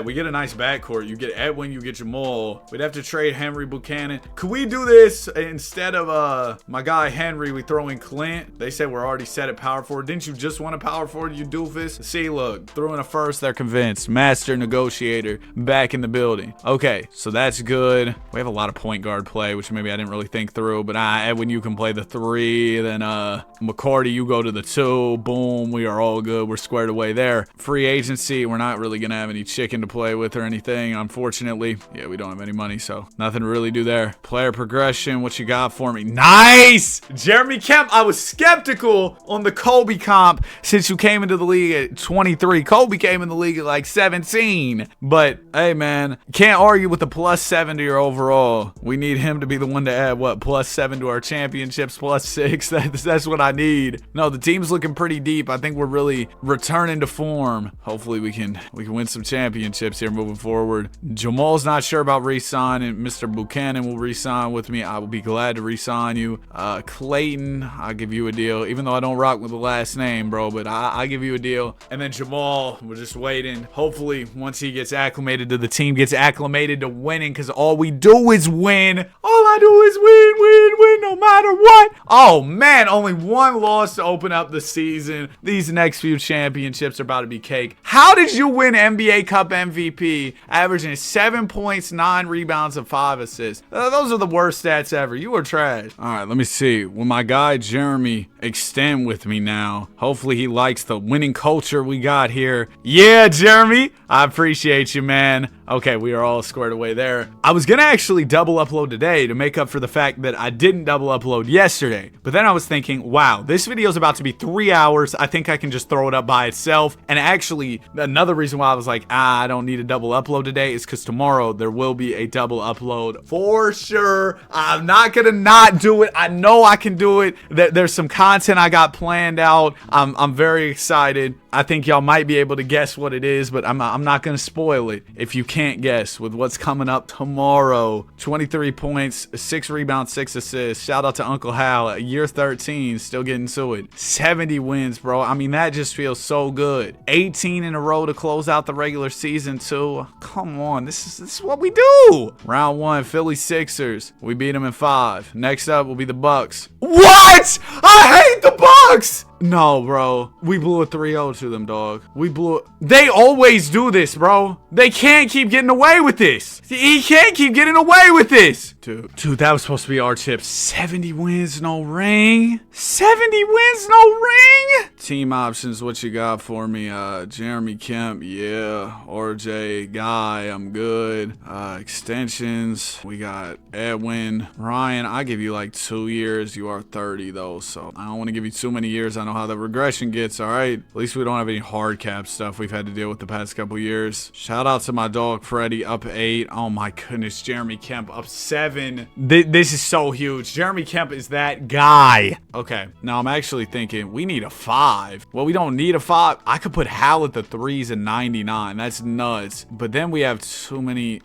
We get a nice backcourt. You get Edwin, you get Jamal. We'd have to trade Henry Buchanan. Could we do this instead of my guy Henry? We throw in Clint. They said we're already set at power forward. Didn't you just want a power forward, you doofus? See, look, threw in a first. They're convinced. Master negotiator back in the building. Okay, so that's good. We have a lot of point guard play, which maybe I didn't really think through. But Edwin, you can play the 3. Then McCarty, you go to the 2. Boom, we are all good. We're squared away there. Free agency, we're not really gonna have any chicken to play with or anything, unfortunately. Yeah, we don't have any money, so nothing to really do there. Player progression, what you got for me? Nice! Jeremy Kemp. I was skeptical on the Kobe comp since you came into the league at 23. Kobe came in the league at like 17. But hey, man, can't argue with the +7 to your overall. We need him to be the one to add what, +7 to our championships, +6. That's what I need. No, the team's looking pretty deep. I think we're really returning to form. Hopefully we can win some championships here moving forward. Jamal's not sure about re-signing. Mr. Buchanan will re-sign with me. I will be glad to re-sign you. Clayton, I'll give you a deal, even though I don't rock with the last name, bro, but I give you a deal. And then Jamal, we're just waiting. Hopefully once he gets acclimated to the team, gets acclimated to winning, because all we do is win. All I do is win, no matter what. Oh man, only 1 loss to open up the season. These next few championships are about to be cake. How did you win NBA Cup MVP, averaging 7 points, 9 rebounds, and 5 assists? Those are the worst stats ever. You were trash. All right, let me see. Will my guy Jeremy extend with me now? Hopefully he likes the winning culture we got here. Yeah, Jeremy, I appreciate you, man. Okay, we are all squared away there. I was gonna actually double upload today to make up for the fact that I didn't double upload yesterday. But then I was thinking, wow, this video is about to be 3 hours. I think I can just throw it up by itself. And actually, another reason why I was like, I don't need a double upload today is because tomorrow there will be a double upload for sure. I'm not gonna not do it. I know I can do it. There's some content I got planned out. I'm very excited. I think y'all might be able to guess what it is, but I'm not going to spoil it if you can't guess with what's coming up tomorrow. 23 points, 6 rebounds, 6 assists. Shout out to Uncle Hal, year 13, still getting to it. 70 wins, bro. I mean, that just feels so good. 18 in a row to close out the regular season, too. Come on, this is what we do. Round 1, Philly Sixers. We beat them in 5. Next up will be the Bucks. What? I hate the Bucks! No, bro. We blew a 3-0 to them, dog. We blew it. They always do this, bro. They can't keep getting away with this. He can't keep getting away with this. Dude, that was supposed to be our chip. 70 wins, no ring. 70 wins, no ring. Team options, what you got for me? Jeremy Kemp, yeah. RJ, Guy, I'm good. Extensions, we got Edwin. Ryan, I give you like 2 years. You are 30, though, so I don't want to give you too many years. I know how the regression gets, all right? At least we don't have any hard cap stuff we've had to deal with the past couple years. Shout out to my dog, Freddie, up 8. Oh, my goodness. Jeremy Kemp up 7. This is so huge. Jeremy Kemp is that guy. Okay, now I'm actually thinking we need a 5. Well, we don't need a 5. I could put Hal at the 3s and 99. That's nuts. But then we have too many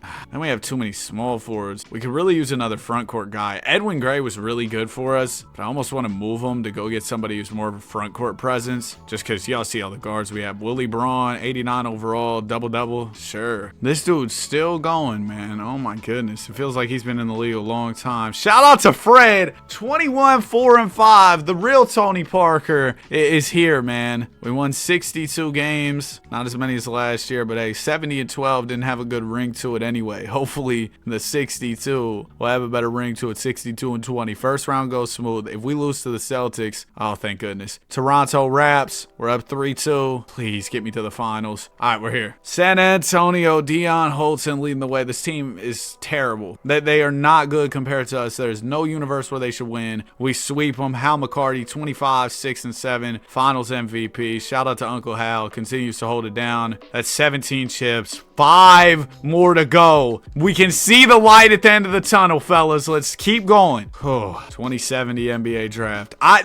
small forwards. We could really use another front court guy. Edwin Gray was really good for us, but I almost want to move him to go get somebody who's more of a front court presence, just because y'all see all the guards we have. Willie Braun, 89 overall, double-double. Sure. This dude's still going, man. Oh, my goodness. It feels like he's been in the league a long time. Shout out to Fred. 21, 4, and 5. The real Tony Parker is here, man. We won 62 games. Not as many as last year, but hey, 70 and 12 didn't have a good ring to it anyway. Hopefully, the 62 will have a better ring to it. 62 and 20. First round goes smooth. If we lose to the Celtics, oh, thank goodness. Toronto Raps, we're up 3-2. Please get me to the finals. All right, we're here. San Antonio, Deion Holton leading the way. This team is terrible. They are not good compared to us. There's no universe where they should win. We sweep them. Hal McCarty, 25, 6, and 7. Finals MVP. Shout out to Uncle Hal. Continues to hold it down. That's 17 chips. 5 more to go. We can see the light at the end of the tunnel, fellas. Let's keep going. 2070 NBA draft. I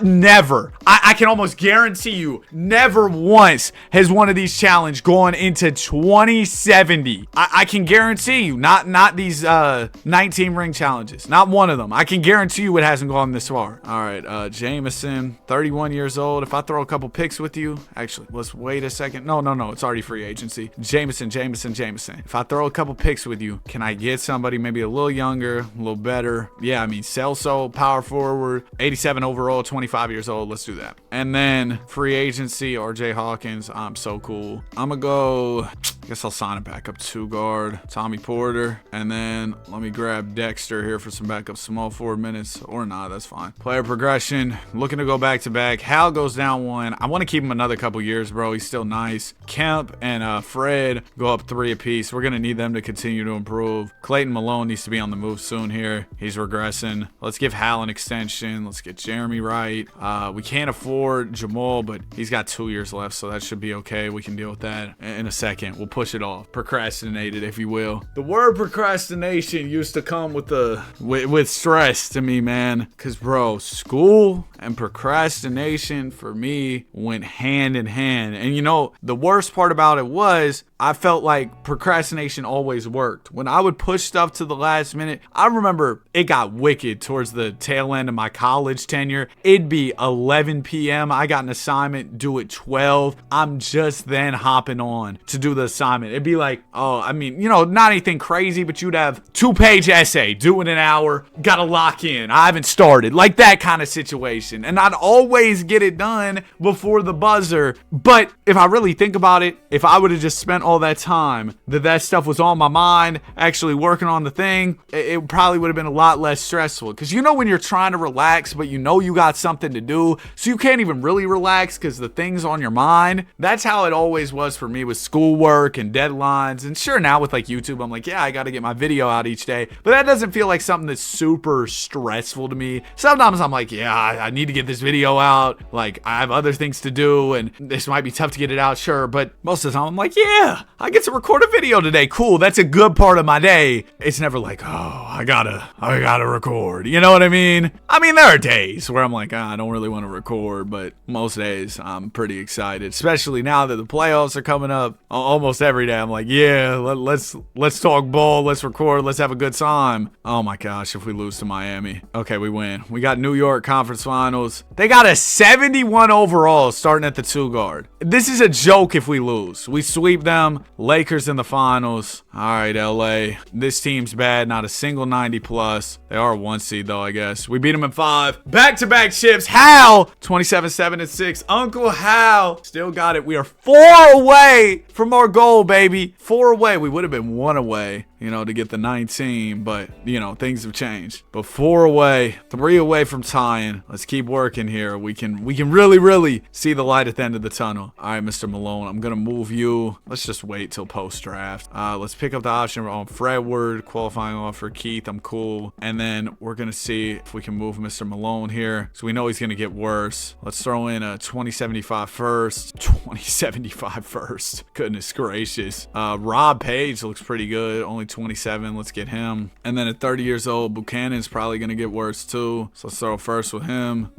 can almost guarantee you, never once has one of these challenges gone into 2070. I can guarantee you, not these 19 ring challenges. Not one of them. I can guarantee you it hasn't gone this far. All right, Jameson, 31 years old. If I throw a couple picks with you, actually, let's wait a second. No, it's already free agency. Jameson. If I throw a couple picks with you, can I get somebody maybe a little younger, a little better? Yeah, I mean, Celso, power forward, 87 overall, 25 years old. Let's do that. And then free agency, RJ Hawkins. I'm so cool. I'm gonna go, I guess I'll sign a backup 2 guard, Tommy Porter. And then let me grab Dexter here for some backup small forward minutes, or not, that's fine. Player progression, looking to go back to back. Hal goes down 1. I want to keep him another couple years, bro. He's still nice. Kemp and Fred go up 3 apiece. We're gonna need them to continue to improve. Clayton Malone needs to be on the move soon here. He's regressing. Let's give Hal an extension. Let's get Jeremy right. We can't afford Jamal, but he's got 2 years left, so that should be okay. We can deal with that in a second. We'll push it off. Procrastinated, if you will. The word procrastination used to come with stress to me, man. Cause bro, school and procrastination for me went hand in hand. And you know, the worst part about it was I felt like procrastination always worked. When I would push stuff to the last minute, I remember it got wicked towards the tail end of my college tenure. It'd be 11 p.m. I got an assignment due at 12. I'm just then hopping on to do the assignment. It'd be like, oh, I mean, you know, not anything crazy, but you'd have 2-page essay due in an hour. Gotta lock in. I haven't started. Like that kind of situation. And I'd always get it done before the buzzer. But if I really think about it, if I would have just spent all that time that stuff was on my mind, actually working on the thing, it probably would have been a lot less stressful. Because you know when you're trying to relax, but you know you got something to do, so you can't even really relax because the thing's on your mind. That's how it always was for me with schoolwork and deadlines. And sure, now with like YouTube, I'm like, yeah, I got to get my video out each day. But that doesn't feel like something that's super stressful to me. Sometimes I'm like, yeah, I need to get this video out. Like, I have other things to do, and this might be tough to get it out, sure. But most of the time, I'm like, yeah, I get to record a video today. Cool, that's a good part of my day. It's never like, oh, I gotta record. You know what I mean? I mean, there are days where I'm like, I don't really want to record, but most days I'm pretty excited, especially now that the playoffs are coming up. Almost every day, I'm like, yeah, let's talk ball, let's record, let's have a good time. Oh my gosh, if we lose to Miami. Okay, we win. We got New York Conference Finals. They got a 71 overall starting at the 2 guard. This is a joke if we lose. We sweep them. Lakers in the finals. All right, LA. This team's bad. Not a single 90 plus. They are a 1 seed though, I guess. We beat them in 5. Back-to-back chips. Hal. 27-7-6. Uncle Hal. Still got it. We are 4 away from our goal, baby. 4 away. We would have been 1 away, you know, to get the 19, but, you know, things have changed. But 4 away, 3 away from tying. Let's keep working here. We can really see the light at the end of the tunnel. All right, Mr. Malone, I'm gonna move you. Let's just wait till post-draft. Let's pick up the option on Fredward, qualifying offer. Keith, I'm cool. And then we're gonna see if we can move Mr. Malone here, so we know he's gonna get worse. Let's throw in a 2075 first. 2075 first. Goodness gracious. Rob Page looks pretty good. Only 27. Let's get him. And then at 30 years old, Buchanan's probably gonna get worse too. So let's throw first with him.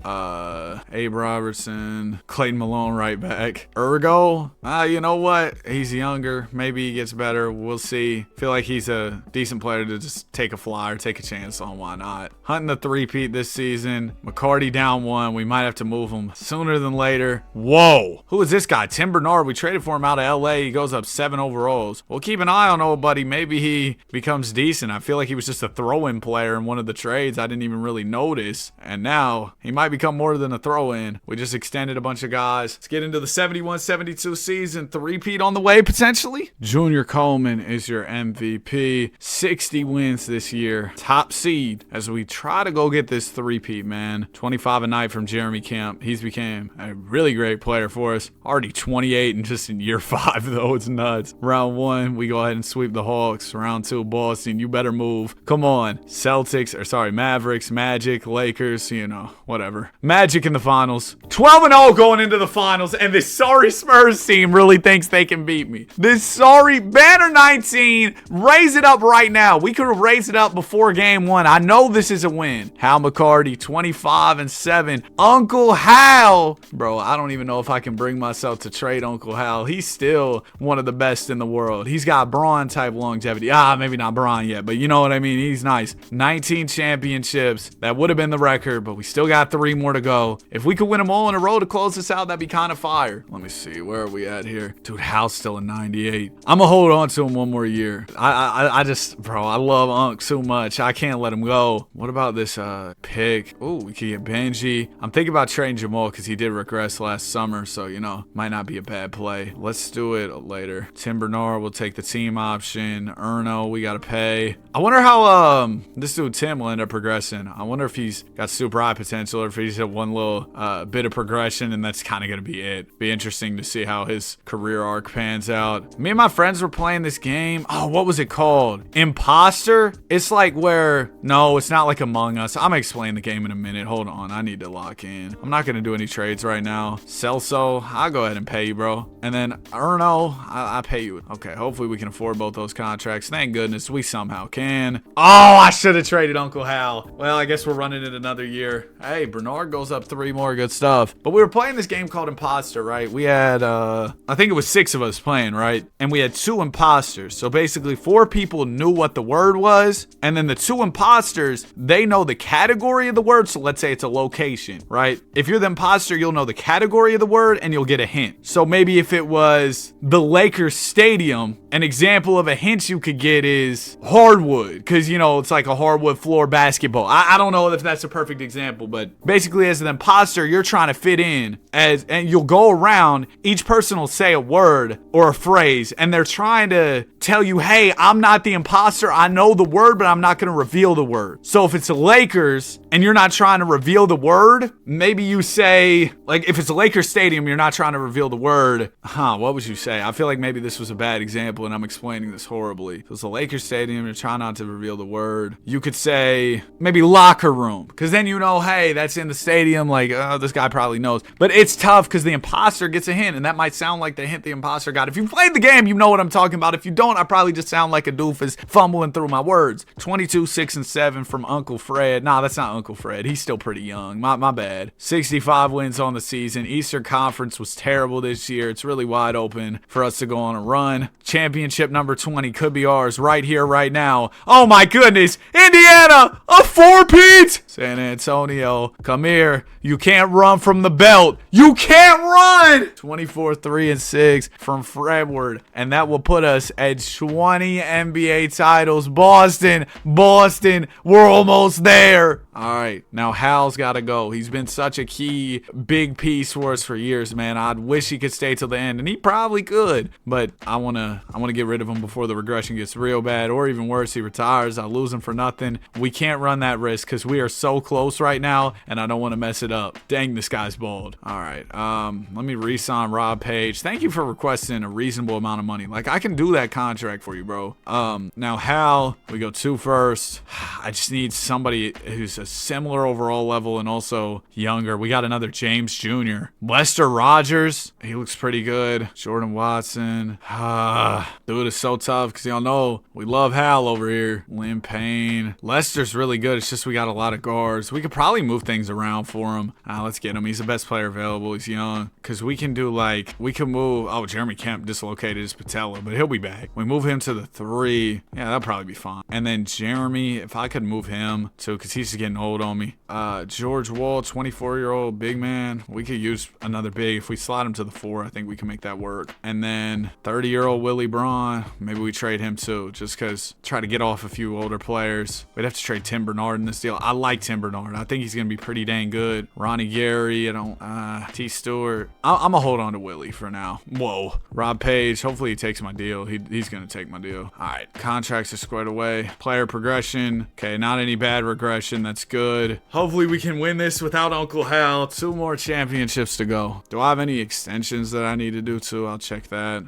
Abe Robertson, Clayton Malone right back. Ergo, you know what? He's younger. Maybe he gets better. We'll see. Feel like he's a decent player to just take a flyer, take a chance on. Why not? Hunting the three-peat this season. McCarty down 1. We might have to move him sooner than later. Whoa. Who is this guy? Tim Bernard. We traded for him out of LA. He goes up 7 overalls. We'll keep an eye on old buddy. Maybe he becomes decent. I feel like he was just a throw-in player in one of the trades. I didn't even really notice. And now he might become more than a throw-in. We just extended a bunch of guys. Let's get into the 71-72 season. Three-peat on the way, potentially. Junior Coleman is your MVP. 60 wins this year. Top seed as we try to go get this three-peat, man. 25 a night from Jeremy Camp. He's became a really great player for us. Already 28 and just in year 5, though. It's nuts. Round 1, we go ahead and sweep the Hawks. Round 2, Boston. You better move. Come on. Mavericks, Magic, Lakers, you know, whatever. Magic in the finals. 12-0 going into the finals, and this sorry Spurs team really thinks they can beat me. This sorry Banner 19, raise it up right now. We could have raised it up before game 1. I know this is a win. Hal McCarty, 25-7. Uncle Hal. Bro, I don't even know if I can bring myself to trade Uncle Hal. He's still one of the best in the world. He's got Braun type longevity. Maybe not Braun yet, but you know what I mean. He's nice. 19 championships. That would have been the record, but we still got 3 more to go. If we could win them all in a row to close this out, that'd be kind of fire. Let me see. Where are we at here? Dude, Hal's still a 98. I'm gonna hold on to him 1 more year. I just, bro, I love Unc so much. I can't let him go. What about this pick? Oh, we could get Benji. I'm thinking about trading Jamal because he did regress last summer, so, you know, might not be a bad play. Let's do it later. Tim Bernard will take the team option. Erno, we gotta pay. I wonder how this dude Tim will end up progressing. I wonder if he's got super high potential or if he's hit one little bit of progression and that's kind of gonna be it. Be interesting to see how his career arc pans out. Me and my friends were playing this game. Oh, what was it called? Imposter? It's like where, no, it's not like Among Us. I'm gonna explain the game in a minute. Hold on, I need to lock in. I'm not gonna do any trades right now. Celso, I'll go ahead and pay you, bro. And then Erno, I pay you. Okay, hopefully we can afford both those contracts. Thank goodness we somehow can. Oh, I should have traded Uncle Hal. Well, I guess we're running it another year. Hey, Bernard goes up 3 more. Good stuff. But we were playing this game called Imposter, right? We had, I think it was 6 of us playing, right? And we had 2 imposters. So basically 4 people knew what the word was. And then the 2 imposters, they know the category of the word. So let's say it's a location, right? If you're the imposter, you'll know the category of the word and you'll get a hint. So maybe if it was the Lakers stadium, an example of a hint you could get is hardwood, because, you know, it's like a hardwood floor basketball. I don't know if that's a perfect example, but basically as an imposter, you're trying to fit in, and you'll go around, each person will say a word or a phrase, and they're trying to tell you, hey, I'm not the imposter. I know the word, but I'm not going to reveal the word. So if it's the Lakers and you're not trying to reveal the word, maybe you say, like, if it's a Lakers stadium, you're not trying to reveal the word. What would you say? I feel like maybe this was a bad example and I'm explaining this horribly. If it's a Lakers stadium, you're trying not to reveal the word. You could say maybe locker room, because then you know, hey, that's in the stadium. Like, this guy probably knows. But it's tough because the imposter gets a hint, and that might sound like the hint the imposter got. If you played the game, you know what I'm talking about. If you don't, I probably just sound like a doofus fumbling through my words. 22, 6, and 7 from Uncle Fred. Nah, that's not Uncle Fred. He's still pretty young. My bad. 65 wins on the season. Eastern Conference was terrible this year. It's really wide open for us to go on a run. Championship number 20 could be ours right here, right now. Oh my goodness. Indiana, a 4-peat. San Antonio, come here. You can't run from the belt. You can't run. 24, 3, and 6 from Fredward. And that will put us at 20 NBA titles. Boston, we're almost there. All right, now Hal's got to go. He's been such a key, big piece for us for years, man. I wish he could stay till the end, and he probably could. But I wanna get rid of him before the regression gets real bad, or even worse, he retires. I lose him for nothing. We can't run that risk because we are so close right now, and I don't want to mess it up. Dang, this guy's bald. All right, let me re-sign Rob Page. Thank you for requesting a reasonable amount of money. Like, I can do that contract for you, bro. Now Hal, we go 2 first. I just need somebody who's a similar overall level and also younger. We got another James Jr. Lester Rogers, he looks pretty good. Jordan Watson. Dude, it's so tough because y'all know we love Hal over here. Lynn Payne. Lester's really good. It's just we got a lot of guards. We could probably move things around for him. Let's get him. He's the best player available. He's young. Because we can do, like, we can move. Oh, Jeremy Kemp dislocated his patella, but he'll be back. We move him to the 3. Yeah, that'll probably be fine. And then Jeremy, if I could move him too, because he's just getting old on me. George Wall, 24-year-old big man. We could use another big. If we slide him to the 4, I think we can make that work. And then 30-year-old Willie Braun, maybe we trade him too, just because try to get off a few older players. We'd have to trade Tim Bernard in this deal. I like Tim Bernard. I think he's going to be pretty dang good. Ronnie Gary, T. Stewart. I'm going to hold on to Willie for now. Whoa. Rob Page, hopefully he takes my deal. He's going to take my deal. All right, contracts are squared away. Player progression. Okay, not any bad regression. That's good. Hopefully we can win this without Uncle Hal. 2 more championships to go. Do I have any extensions that I need to do too? I'll check that.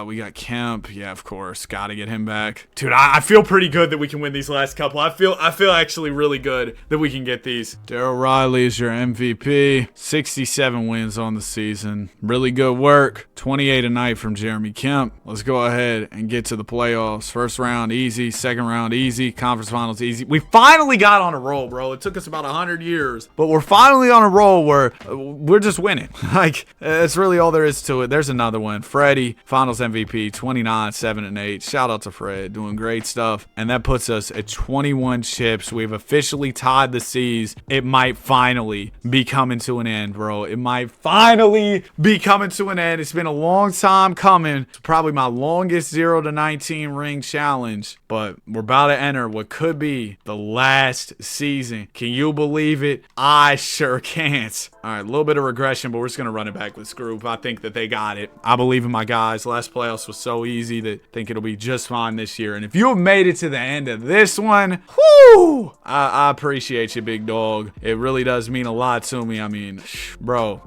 We got Kemp. Yeah, of course. Got to get him back. Dude, I feel pretty good that we can win these last couple. I feel actually really good that we can get these. Daryl Riley is your MVP. 67 wins on the season. Really good work. 28 a night from Jeremy Kemp. Let's go ahead and get to the playoffs. First round, easy. Second round, easy. Conference finals, easy. We finally got on a roll, bro. It took us about 100 years, but we're finally on a roll where we're just winning. Like, that's really all there is to it. There's another one. Freddie, finals MVP, 29, 7, and 8. Shout out to Fred, doing great stuff. And that puts us at 21 chips. We've officially tied the C's. It might finally be coming to an end, bro. It might finally be coming to an end. It's been a long time coming. It's probably my longest 0 to 19 ring challenge, but we're about to enter what could be the last season. Can you believe it? I sure can't. All right, a little bit of regression, but we're just going to run it back with this group. I think that they got it. I believe in my guys. Last playoffs was so easy that I think it'll be just fine this year. And if you have made it to the end of this one, whoo, I appreciate you, big dog. It really does mean a lot to me. I mean, bro,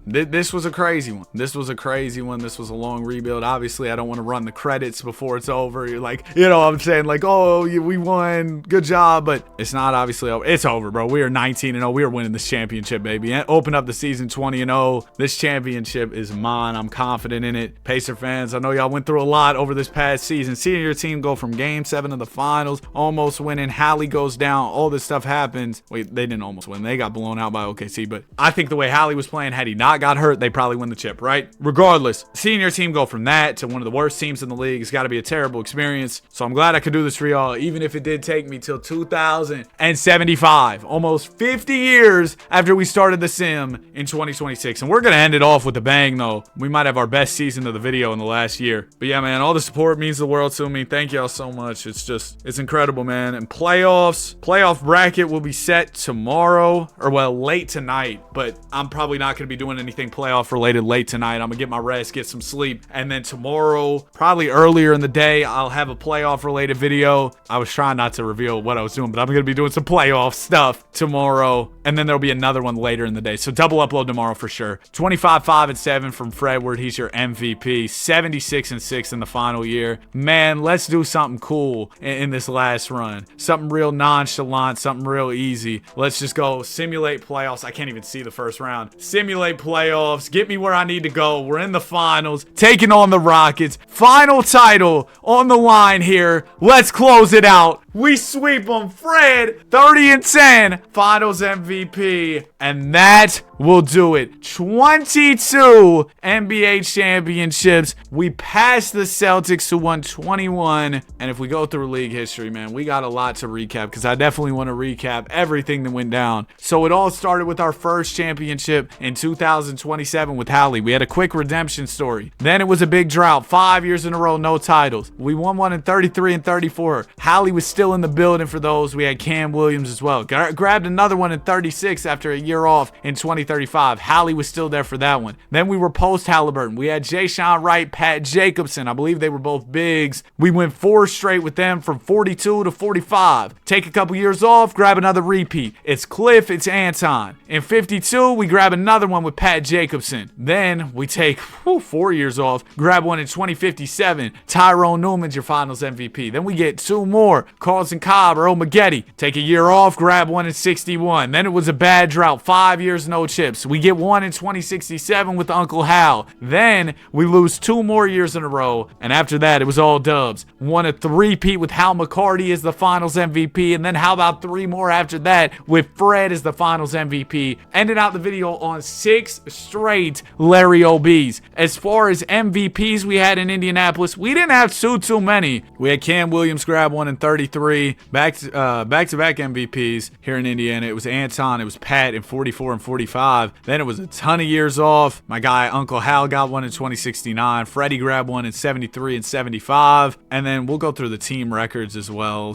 this was a crazy one. This was a crazy one. This was a long rebuild. Obviously, I don't want to run the credits before it's over. You're like, you know what I'm saying? Like, oh, we won. Good job. But it's not obviously over. It's over, bro. We are 19-0. We are winning this championship, baby. And open up the season 20-0. This championship is mine. I'm confident in it. Pacer fans, I know y'all went through a lot over this past season. Seeing your team go from game 7 of the finals, almost winning, Hallie goes down, all this stuff happens. Wait, they didn't almost win. They got blown out by OKC, but I think the way Hallie was playing, had he not got hurt, they probably win the chip, right? Regardless, seeing your team go from that to one of the worst teams in the league has got to be a terrible experience. So I'm glad I could do this for y'all, even if it did take me till 2075, almost 50 years after we started started the sim in 2026. And we're going to end it off with a bang, though. We might have our best season of the video in the last year. But yeah, man, all the support means the world to me. Thank y'all so much. It's incredible, man. And playoff bracket will be set tomorrow, or well, late tonight. But I'm probably not going to be doing anything playoff related late tonight. I'm going to get my rest, get some sleep. And then tomorrow, probably earlier in the day, I'll have a playoff related video. I was trying not to reveal what I was doing, but I'm going to be doing some playoff stuff tomorrow. And then there'll be another one later in the day. So double upload tomorrow for sure. 25, 5, and 7 from Fredward. He's your MVP. 76 and 6 in the final year. Man, let's do something cool in this last run. Something real nonchalant, something real easy. Let's just go simulate playoffs. I can't even see the first round. Simulate playoffs. Get me where I need to go. We're in the finals. Taking on the Rockets. Final title on the line here. Let's close it out. We sweep them. Fred, 30 and 10. Finals MVP. And that will do it. 22 NBA championships. We passed the Celtics, who won 21. And if we go through league history, man, we got a lot to recap, because I definitely want to recap everything that went down. So it all started with our first championship in 2027 with Hallie. We had a quick redemption story. Then it was a big drought. 5 years in a row, no titles. We won one in 33 and 34. Hallie was still in the building for those. We had Cam Williams as well. Grabbed another one in 36 after a year off in 2035. Hallie was still there for that one. Then we were post Halliburton. We had Jay Sean Wright, Pat Jacobson. I believe they were both bigs. We went 4 straight with them from 42 to 45. Take a couple years off, grab another repeat. It's Cliff, it's Anton. In 52, we grab another one with Pat Jacobson. Then we take 4 years off, grab one in 2057. Tyrone Newman's your finals MVP. Then we get 2 more. Carlson Cobb or O'Mageddon. Take a year off, grab one in 61. Then it was a bad drought. 5 years, no chips. We get one in 2067 with Uncle Hal. Then we lose 2 more years in a row. And after that, it was all dubs. Won a 3-peat with Hal McCarty as the finals MVP. And then how about 3 more after that with Fred as the finals MVP. Ended out the video on 6 straight Larry OBs. As far as MVPs we had in Indianapolis, we didn't have too many. We had Cam Williams grab one in 33. Back-to-back MVPs here in Indiana. It was Anton, it was Pat in 44 and 45. Then it was a ton of years off. My guy Uncle Hal got one in 2069. Freddie grabbed one in 73 and 75. And then we'll go through the team records as well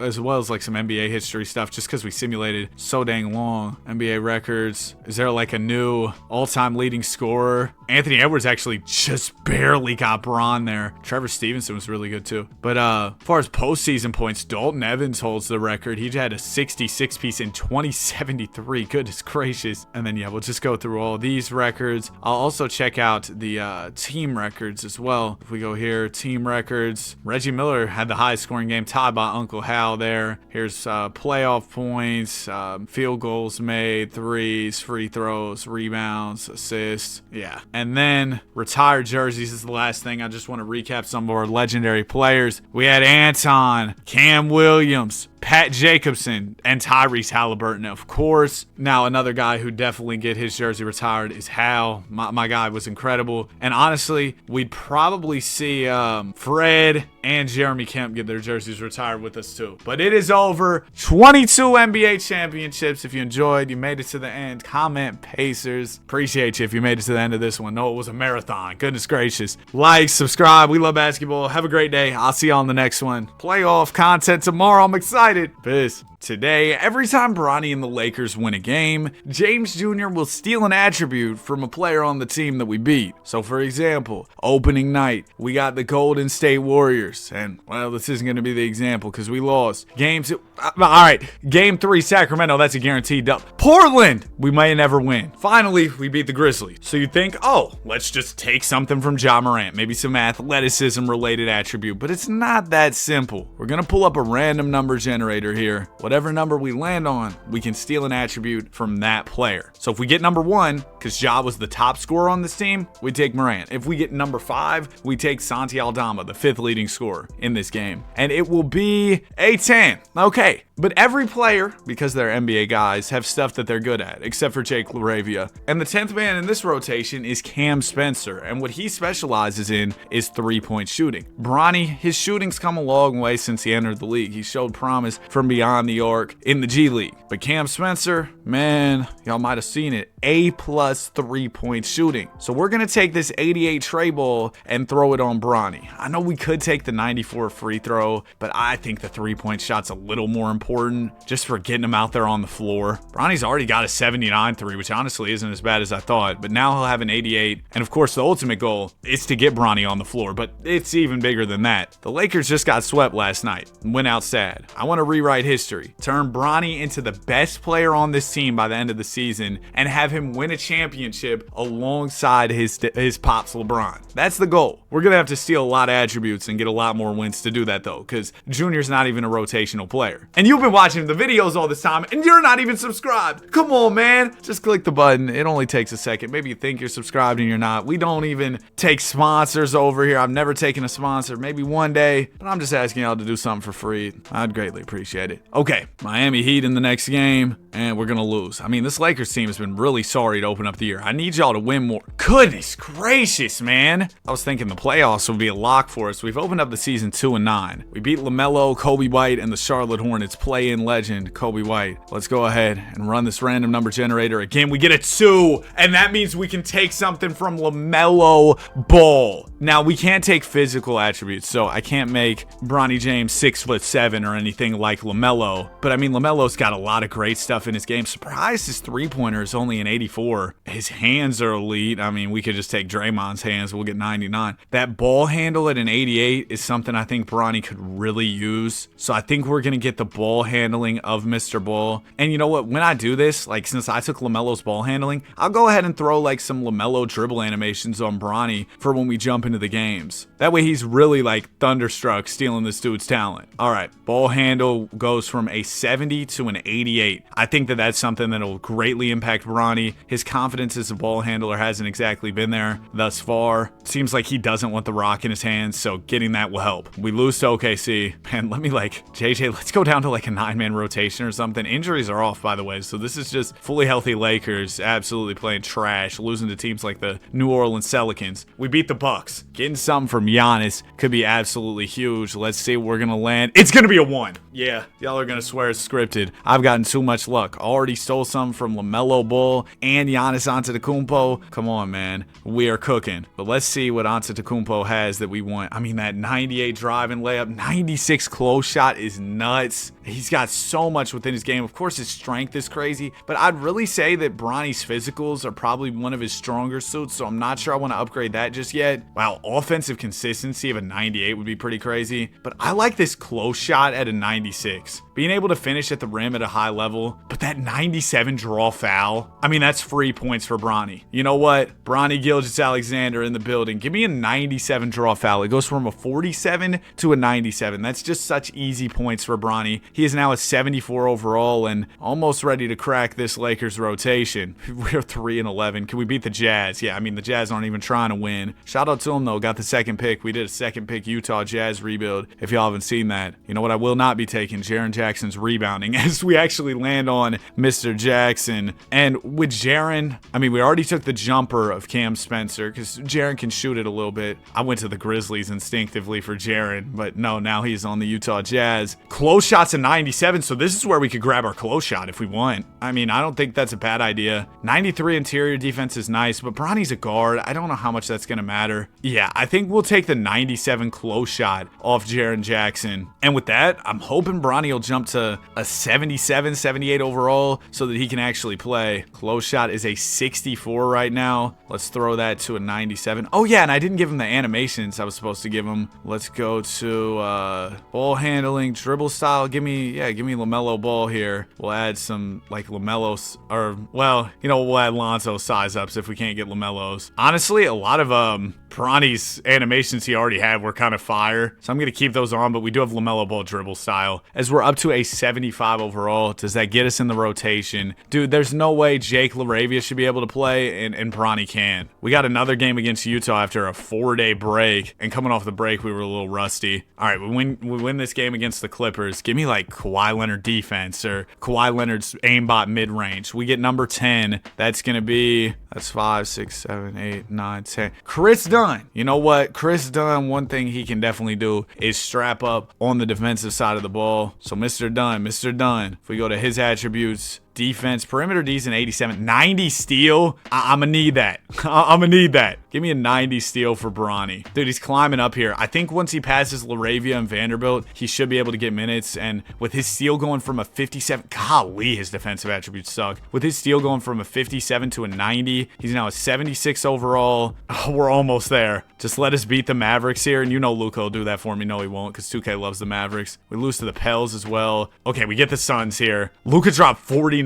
as like some NBA history stuff, just because we simulated so dang long. NBA records. Is there like a new all-time leading scorer? Anthony Edwards actually just barely got bronze there. Trevor Stevenson was really good too. But as far as postseason points, Dalton Evans holds the record. He had a 66 piece in 2073. Goodness gracious. And then yeah, we'll just go through all these records. I'll also check out the team records as well. If we go here, team records. Reggie Miller had the highest scoring game, tied by Uncle Hal there. Here's playoff points, field goals made, threes, free throws, rebounds, assists. Yeah. And then retired jerseys is the last thing. I just want to recap some of our legendary players. We had Anton, Cam Williams, Pat Jacobson, and Tyrese Halliburton, of course. Now, another guy who definitely get his jersey retired is Hal. My guy was incredible. And honestly, we'd probably see Fred and Jeremy Kemp get their jerseys retired with us too. But it is over. 22 NBA championships. If you enjoyed, you made it to the end, comment Pacers. Appreciate you if you made it to the end of this one. No, it was a marathon. Goodness gracious. Like, subscribe. We love basketball. Have a great day. I'll see you on the next one. Playoff content tomorrow. I'm excited. Peace. Today, every time Bronny and the Lakers win a game, James Jr. will steal an attribute from a player on the team that we beat. So for example, opening night, we got the Golden State Warriors. And, well, this isn't going to be the example because we lost. Game 3, Sacramento, that's a guaranteed dub. Portland, we may never win. Finally, we beat the Grizzlies. So you think, oh, let's just take something from Ja Morant, maybe some athleticism-related attribute. But it's not that simple. We're going to pull up a random number generator here. Whatever number we land on, we can steal an attribute from that player. So if we get number 1, because Ja was the top scorer on this team, we take Morant. If we get number 5, we take Santi Aldama, the 5th leading scorer in this game. And it will be a 10. Okay, But every player, because they're NBA guys, have stuff that they're good at, except for Jake LaRavia. And the 10th man in this rotation is Cam Spencer, and what he specializes in is three-point shooting. Bronny, his shooting's come a long way since he entered the league. He showed promise from beyond the arc in the G League. But Cam Spencer, man, y'all might have seen it, A+ three-point shooting. So we're going to take this 88 tray ball and throw it on Bronny. I know we could take the 94 free throw, but I think the three-point shot's a little more important just for getting him out there on the floor. Bronny's already got a 79 three, which honestly isn't as bad as I thought, but now he'll have an 88. And of course, the ultimate goal is to get Bronny on the floor, but it's even bigger than that. The Lakers just got swept last night and went out sad. I want to rewrite history, turn Bronny into the best player on this team by the end of the season, and have him win a championship alongside his pops LeBron. That's the goal. We're going to have to steal a lot of attributes and get a lot more wins to do that though, because Junior's not even a rotational player. And you've been watching the videos all this time and you're not even subscribed. Come on, man. Just click the button. It only takes a second. Maybe you think you're subscribed and you're not. We don't even take sponsors over here. I've never taken a sponsor. Maybe one day, but I'm just asking y'all to do something for free. I'd greatly appreciate it. Okay, Miami Heat in the next game, and we're going to lose. I mean, this Lakers team has been really sorry to open up the year. I need y'all to win more. Goodness gracious, man. I was thinking the playoffs would be a lock for us. We've opened up the season 2-9. We beat LaMelo, Kobe White, and the Charlotte Hornets play-in legend, Kobe White. Let's go ahead and run this random number generator again. We get a 2, and that means we can take something from LaMelo Ball. Now, we can't take physical attributes, so I can't make Bronny James 6'7" or anything like LaMelo, but I mean, LaMelo's got a lot of great stuff in his game. Surprised his three-pointer is only an 84. His hands are elite. I mean, we could just take Draymond's hands. We'll get 99. That ball handle at an 88 is something I think Bronny could really use. So I think we're going to get the ball handling of Mr. Ball. And you know what? When I do this, like since I took LaMelo's ball handling, I'll go ahead and throw like some LaMelo dribble animations on Bronny for when we jump into the games. That way he's really like thunderstruck stealing this dude's talent. All right, ball handle goes from a 70 to an 88. I think that that's something that'll greatly impact Bronny. His confidence as a ball handler hasn't exactly been there thus far. Seems like he doesn't want the rock in his hands, so getting that will help. We lose to OKC. Man, let me like, JJ, let's go down to like a 9-man rotation or something. Injuries are off, by the way, so this is just fully healthy Lakers absolutely playing trash, losing to teams like the New Orleans Pelicans. We beat the Bucks. Getting something from Giannis could be absolutely huge. Let's see where we're going to land. It's going to be a 1. Yeah, y'all are going to swear it's scripted. I've gotten too much luck. Already stole some from LaMelo Ball and Giannis Antetokounmpo. Come on, man. We are cooking. But let's see what Antetokounmpo has that we want. I mean, that 98 drive and layup, 96 close shot is nuts. He's got so much within his game. Of course, his strength is crazy, but I'd really say that Bronny's physicals are probably one of his stronger suits, so I'm not sure I want to upgrade that just yet. Wow, offensive consistency of a 98 would be pretty crazy, but I like this close shot at a 96. Being able to finish at the rim at a high level, but that 97 draw foul, I mean, that's free points for Bronny. You know what? Bronny Gilgeous-Alexander in the building. Give me a 97 draw foul. It goes from a 47 to a 97. That's just such easy points for Bronny. He is now a 74 overall and almost ready to crack this Lakers rotation. We're 3-11. Can we beat the Jazz? Yeah, I mean, the Jazz aren't even trying to win. Shout out to them, though. Got the second pick. We did a second pick Utah Jazz rebuild, if y'all haven't seen that. You know what I will not be taking? Jaren Jackson's rebounding as we actually land on Mr. Jackson. And with Jaren, I mean, we already took the jumper of Cam Spencer because Jaren can shoot it a little bit. I went to the Grizzlies instinctively for Jaren, but no, now he's on the Utah Jazz. Close shots at 97, so this is where we could grab our close shot if we want. I mean, I don't think that's a bad idea. 93 interior defense is nice, but Bronny's a guard. I don't know how much that's going to matter. Yeah, I think we'll take the 97 close shot off Jaren Jackson. And with that, I'm hoping Bronny will jump to a 77, 78 overall so that he can actually play. Close shot is a 64 right now. Let's throw that to a 97. Oh yeah, and I didn't give him the animations I was supposed to give him. Let's go to ball handling, dribble style. Give me LaMelo Ball here. We'll add some like LaMelo's, or well, you know, we'll add Lonzo size ups if we can't get LaMelo's. Honestly, a lot of Bronny's animations he already had were kind of fire, so I'm going to keep those on, but we do have LaMelo Ball dribble style. As we're up to a 75 overall, does that get us in the rotation? Dude, there's no way Jake LaRavia should be able to play, and Bronny can. We got another game against Utah after a 4-day break, and coming off the break, we were a little rusty. All right, we win this game against the Clippers. Give me like Kawhi Leonard defense or Kawhi Leonard's aimbot mid-range. We get number 10. That's going to be, that's 5, 6, 7, 8, 9, 10. Chris Dunn. You know what? Chris Dunn, one thing he can definitely do is strap up on the defensive side of the ball. So Mr. Dunn, if we go to his attributes, defense, perimeter D's an 87, 90 steal. I'm gonna need that. I'm gonna need that. Give me a 90 steal for Bronny. Dude, he's climbing up here. I think once he passes LaRavia and Vanderbilt, he should be able to get minutes. And with his steal going from a 57, golly, his defensive attributes suck. With his steal going from a 57 to a 90, he's now a 76 overall. Oh, we're almost there. Just let us beat the Mavericks here. And you know Luka will do that for me. No, he won't, because 2K loves the Mavericks. We lose to the Pels as well. Okay, we get the Suns here. Luka dropped 49.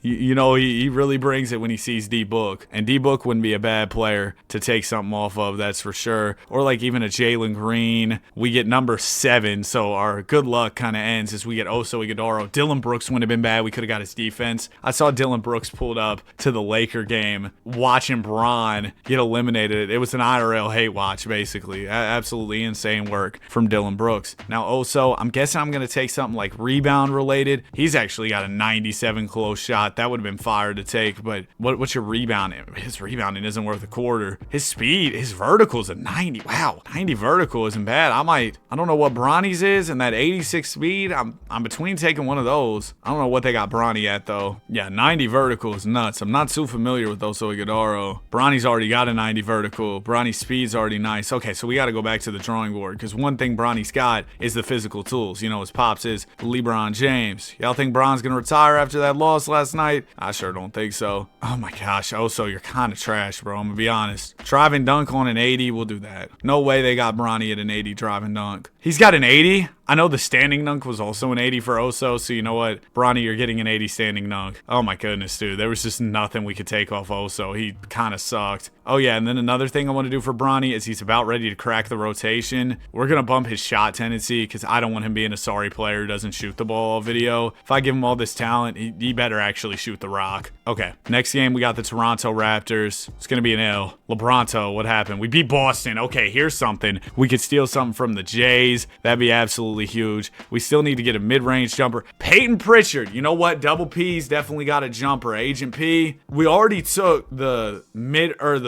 You know, he really brings it when he sees D-Book. And D-Book wouldn't be a bad player to take something off of, that's for sure. Or like even a Jalen Green. We get number 7, so our good luck kind of ends as we get Oso Ighodaro. Dylan Brooks wouldn't have been bad. We could have got his defense. I saw Dylan Brooks pulled up to the Laker game watching Bron get eliminated. It was an IRL hate watch, basically. Absolutely insane work from Dylan Brooks. Now Oso, I'm guessing I'm going to take something like rebound related. He's actually got a 97 close shot. That would have been fire to take, but what's your rebounding? His rebounding isn't worth a quarter. His speed, his vertical is a 90. Wow, 90 vertical isn't bad. I don't know what Bronny's is, and that 86 speed, I'm between taking one of those. I don't know what they got Bronny at, though. Yeah, 90 vertical is nuts. I'm not too familiar with Oso Ighodaro. Bronny's already got a 90 vertical. Bronny's speed's already nice. Okay, so we got to go back to the drawing board, because one thing Bronny's got is the physical tools. You know, his pops is LeBron James. Y'all think Bron's going to retire after that loss last night? I sure don't think so. Oh my gosh, Oso, you're kind of trash, bro. I'm going to be honest. Driving dunk on an 80, we'll do that. No way they got Bronny at an 80 driving dunk. He's got an 80? I know the standing dunk was also an 80 for Oso, so you know what? Bronny, you're getting an 80 standing dunk. Oh my goodness, dude. There was just nothing we could take off Oso. He kind of sucked. Oh yeah, and then another thing I want to do for Bronny is he's about ready to crack the rotation. We're going to bump his shot tendency because I don't want him being a sorry player who doesn't shoot the ball all video. If I give him all this talent, he better actually shoot the rock. Okay, next game we got the Toronto Raptors. It's going to be an L. LeBronto, what happened? We beat Boston. Okay, here's something. We could steal something from the Jays. That'd be absolutely huge. We still need to get a mid-range jumper. Peyton Pritchard, you know what? Double P's definitely got a jumper. Agent P. We already took the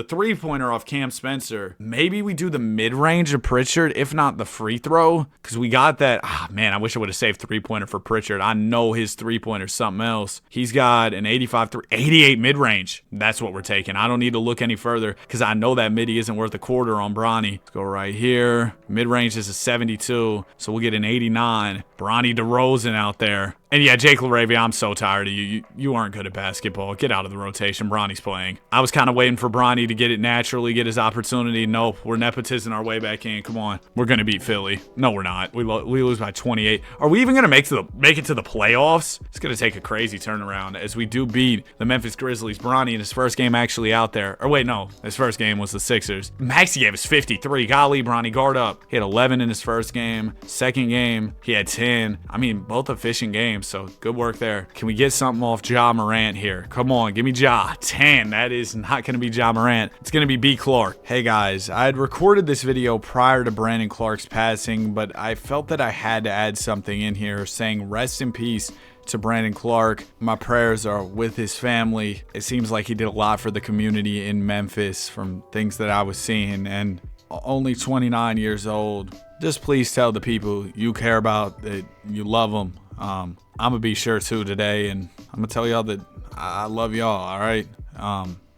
three-pointer off Cam Spencer. Maybe we do the mid-range of Pritchard, if not the free throw, because we got that. Man, I wish I would have saved three-pointer for Pritchard. I know his three-pointer's something else. He's got an 85, 88 mid-range. That's what we're taking. I don't need to look any further because I know that midi isn't worth a quarter on Bronny. Let's go right here. Mid-range is a 72, so we'll get an 89. Bronny DeRozan out there. And yeah, Jake LaRavia, I'm so tired of you. You aren't good at basketball. Get out of the rotation. Bronny's playing. I was kind of waiting for Bronny to get it naturally, get his opportunity. Nope, we're nepotism our way back in. Come on. We're going to beat Philly. No, we're not. We lose by 28. Are we even going to make it to the playoffs? It's going to take a crazy turnaround as we do beat the Memphis Grizzlies. Bronny in his first game actually out there. Or wait, no. His first game was the Sixers. Maxey gave us 53. Golly, Bronny, guard up. He had 11 in his first game. Second game, he had 10. I mean, both efficient games. So good work there. Can we get something off Ja Morant here? Come on, give me Ja. 10. That is not going to be Ja Morant. It's going to be B. Clark. Hey guys, I had recorded this video prior to Brandon Clark's passing, but I felt that I had to add something in here saying rest in peace to Brandon Clark. My prayers are with his family. It seems like he did a lot for the community in Memphis from things that I was seeing, and only 29 years old. Just please tell the people you care about that you love them. I'm gonna be sure to today, and I'm gonna tell y'all that I love y'all, all right?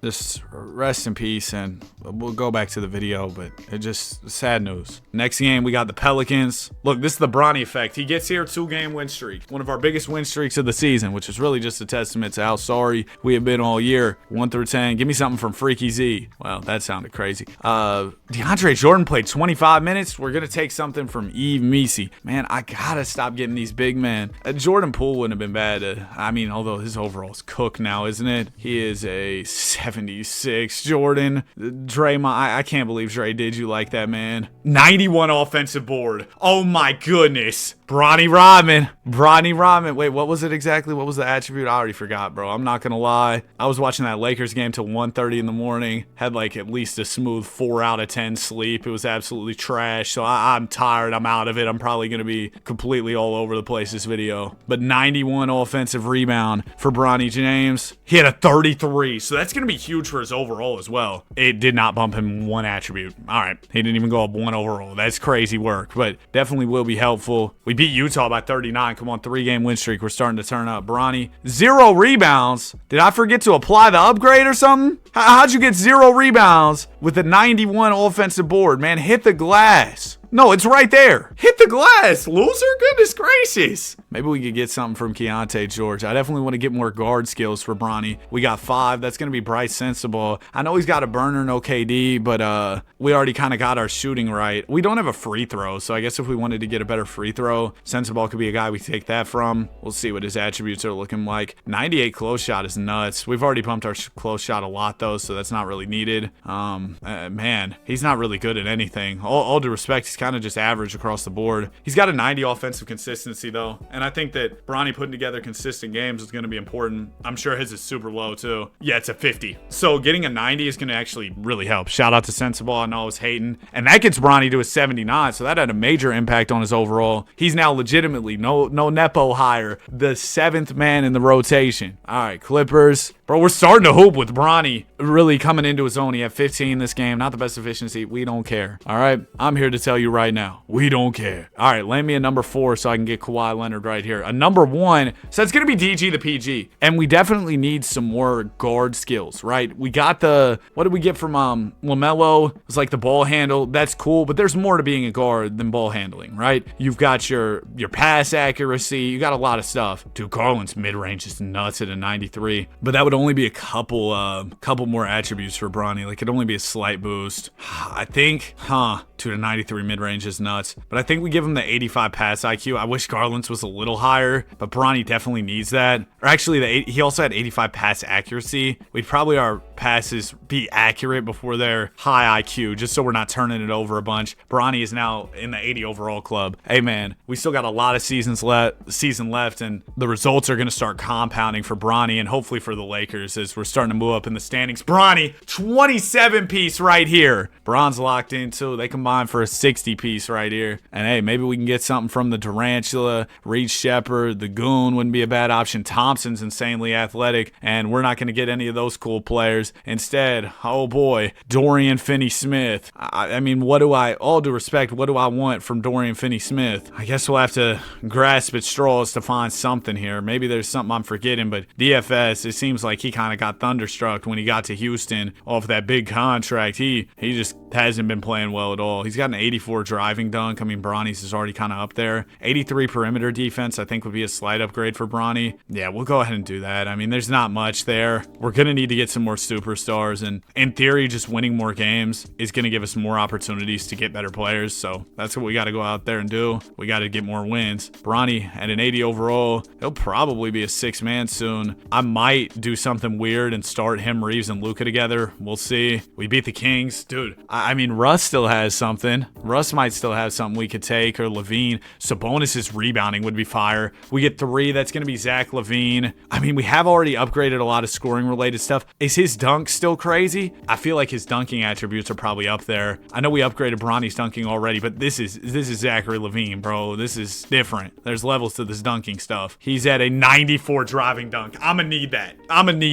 Just rest in peace, and we'll go back to the video, but it just sad news. Next game, we got the Pelicans. Look, this is the Bronny effect. He gets here, 2-game win streak. One of our biggest win streaks of the season, which is really just a testament to how sorry we have been all year. 1 through 10. Give me something from Freaky Z. Well, that sounded crazy. DeAndre Jordan played 25 minutes. We're going to take something from Yves Missi. Man, I got to stop getting these big men. Jordan Poole wouldn't have been bad. I mean, although his overall's cooked now, isn't it? He is a 76. Jordan. Dre, I can't believe Dre did you like that, man. 91 offensive board. Oh my goodness. Bronny Rodman. Bronny Rodman. Wait, what was it exactly? What was the attribute? I already forgot, bro. I'm not going to lie. I was watching that Lakers game till 1:30 in the morning. Had like at least a smooth 4 out of 10 sleep. It was absolutely trash. So I'm tired. I'm out of it. I'm probably going to be completely all over the place this video. But 91 offensive rebound for Bronny James. He had a 33. So that's going to be huge for his overall as well. It did not bump him one attribute. All right. He didn't even go up one overall. That's crazy work, but definitely will be helpful. We beat Utah by 39. Come on, 3-game win streak. We're starting to turn up. Bronny, 0 rebounds. Did I forget to apply the upgrade or something? How'd you get 0 rebounds with a 91 offensive board, man? Hit the glass. No, it's right there. Hit the glass, loser. Goodness gracious. Maybe we could get something from Keontae George. I definitely want to get more guard skills for Bronny. We got 5. That's going to be Bryce Sensabaugh. I know he's got a burner, no KD, but we already kind of got our shooting right. We don't have a free throw, so I guess if we wanted to get a better free throw, Sensabaugh could be a guy we take that from. We'll see what his attributes are looking like. 98 close shot is nuts. We've already pumped our close shot a lot, though, so that's not really needed. Man, he's not really good at anything. All due respect, he's kind of just average across the board. He's got a 90 offensive consistency though, and I think that Bronny putting together consistent games is going to be important. I'm sure his is super low too. Yeah, it's a 50. So getting a 90 is going to actually really help. Shout out to Sensabaugh. I know I was hating, and that gets Bronny to a 79, so that had a major impact on his overall. He's now legitimately no nepo hire, the 7th man in the rotation. All right, Clippers. Bro, we're starting to hoop with Bronny really coming into his own. He had 15 this game. Not the best efficiency. We don't care. All right? I'm here to tell you right now. We don't care. All right, land me a number 4 so I can get Kawhi Leonard right here. A number 1. So it's going to be DG the PG. And we definitely need some more guard skills, right? We got the, what did we get from LaMelo? It was like the ball handle. That's cool, but there's more to being a guard than ball handling, right? You've got your pass accuracy. You got a lot of stuff. Dude, Garland's mid-range is nuts at a 93. But that would only be a couple more attributes for Bronny. Like, it'd only be a slight boost. I think, to the 93 mid-range is nuts. But I think we give him the 85 pass IQ. I wish Garland's was a little higher, but Bronny definitely needs that. Or actually, he also had 85 pass accuracy. We'd probably our passes be accurate before their high IQ, just so we're not turning it over a bunch. Bronny is now in the 80 overall club. Hey, man, we still got a lot of season left, and the results are going to start compounding for Bronny and hopefully for the Lakers as we're starting to move up in the standings. Bronny, 27-piece right here. Bron's locked in, too. They combine for a 60-piece right here. And, hey, maybe we can get something from the Tarantula, Reed Shepard, the Goon wouldn't be a bad option. Thompson's insanely athletic, and we're not going to get any of those cool players. Instead, oh boy, Dorian Finney-Smith. I mean, all due respect, what do I want from Dorian Finney-Smith? I guess we'll have to grasp at straws to find something here. Maybe there's something I'm forgetting, but DFS, it seems like he kind of got thunderstruck when he got to Houston off that big contract. He just hasn't been playing well at all. He's got an 84 driving dunk. I mean, Bronny's is already kind of up there. 83 perimeter defense, I think, would be a slight upgrade for Bronny. Yeah, we'll go ahead and do that. I mean, there's not much there. We're going to need to get some more superstars, and in theory, just winning more games is going to give us more opportunities to get better players, so that's what we got to go out there and do. We got to get more wins. Bronny at an 80 overall, he'll probably be a 6-man soon. I might do something weird and start him, Reeves, and Luka together. We'll see. We beat the Kings. Dude, I mean, Russ still has something. Russ might still have something we could take, or Levine. Sabonis' rebounding would be fire. We get 3. That's going to be Zach LaVine. I mean, we have already upgraded a lot of scoring-related stuff. Is his dunk still crazy? I feel like his dunking attributes are probably up there. I know we upgraded Bronny's dunking already, but this is Zachary LaVine, bro. This is different. There's levels to this dunking stuff. He's at a 94 driving dunk. I'm gonna need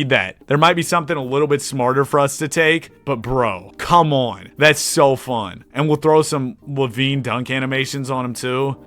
that. There might be something a little bit smarter for us to take, but bro, come on. That's so fun. And we'll throw some LaVine dunk animations on him too.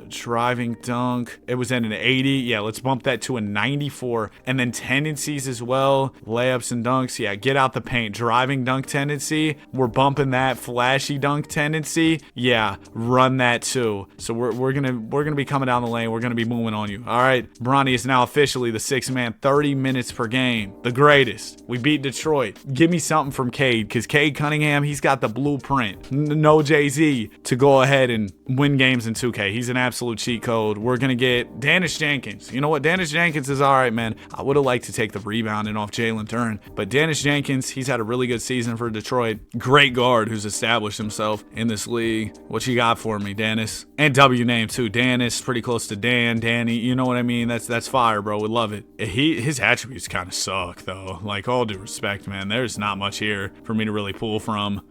Driving dunk. It was at an 80. Yeah, let's bump that to a 94. And then tendencies as well. Layups and dunks. Yeah, get out the paint. Driving dunk tendency. We're bumping that. Flashy dunk tendency. Yeah, run that too. So we're gonna be coming down the lane. We're gonna be moving on you. All right, Bronny is now officially the 6-man. 30 minutes per game. The greatest. We beat Detroit. Give me something from Cade, because Cade Cunningham, he's got the blueprint. No Jay-Z to go ahead and win games in 2K. He's an absolute cheat code. We're going to get Dennis Jenkins. You know what? Dennis Jenkins is all right, man. I would have liked to take the rebounding off Jalen Turner, but Dennis Jenkins, he's had a really good season for Detroit. Great guard who's established himself in this league. What you got for me, Dennis? And W name too. Dennis, pretty close to Dan, Danny. You know what I mean? That's fire, bro. We love it. His attributes kind of suck though. Like, all due respect, man. There's not much here for me to really pull from.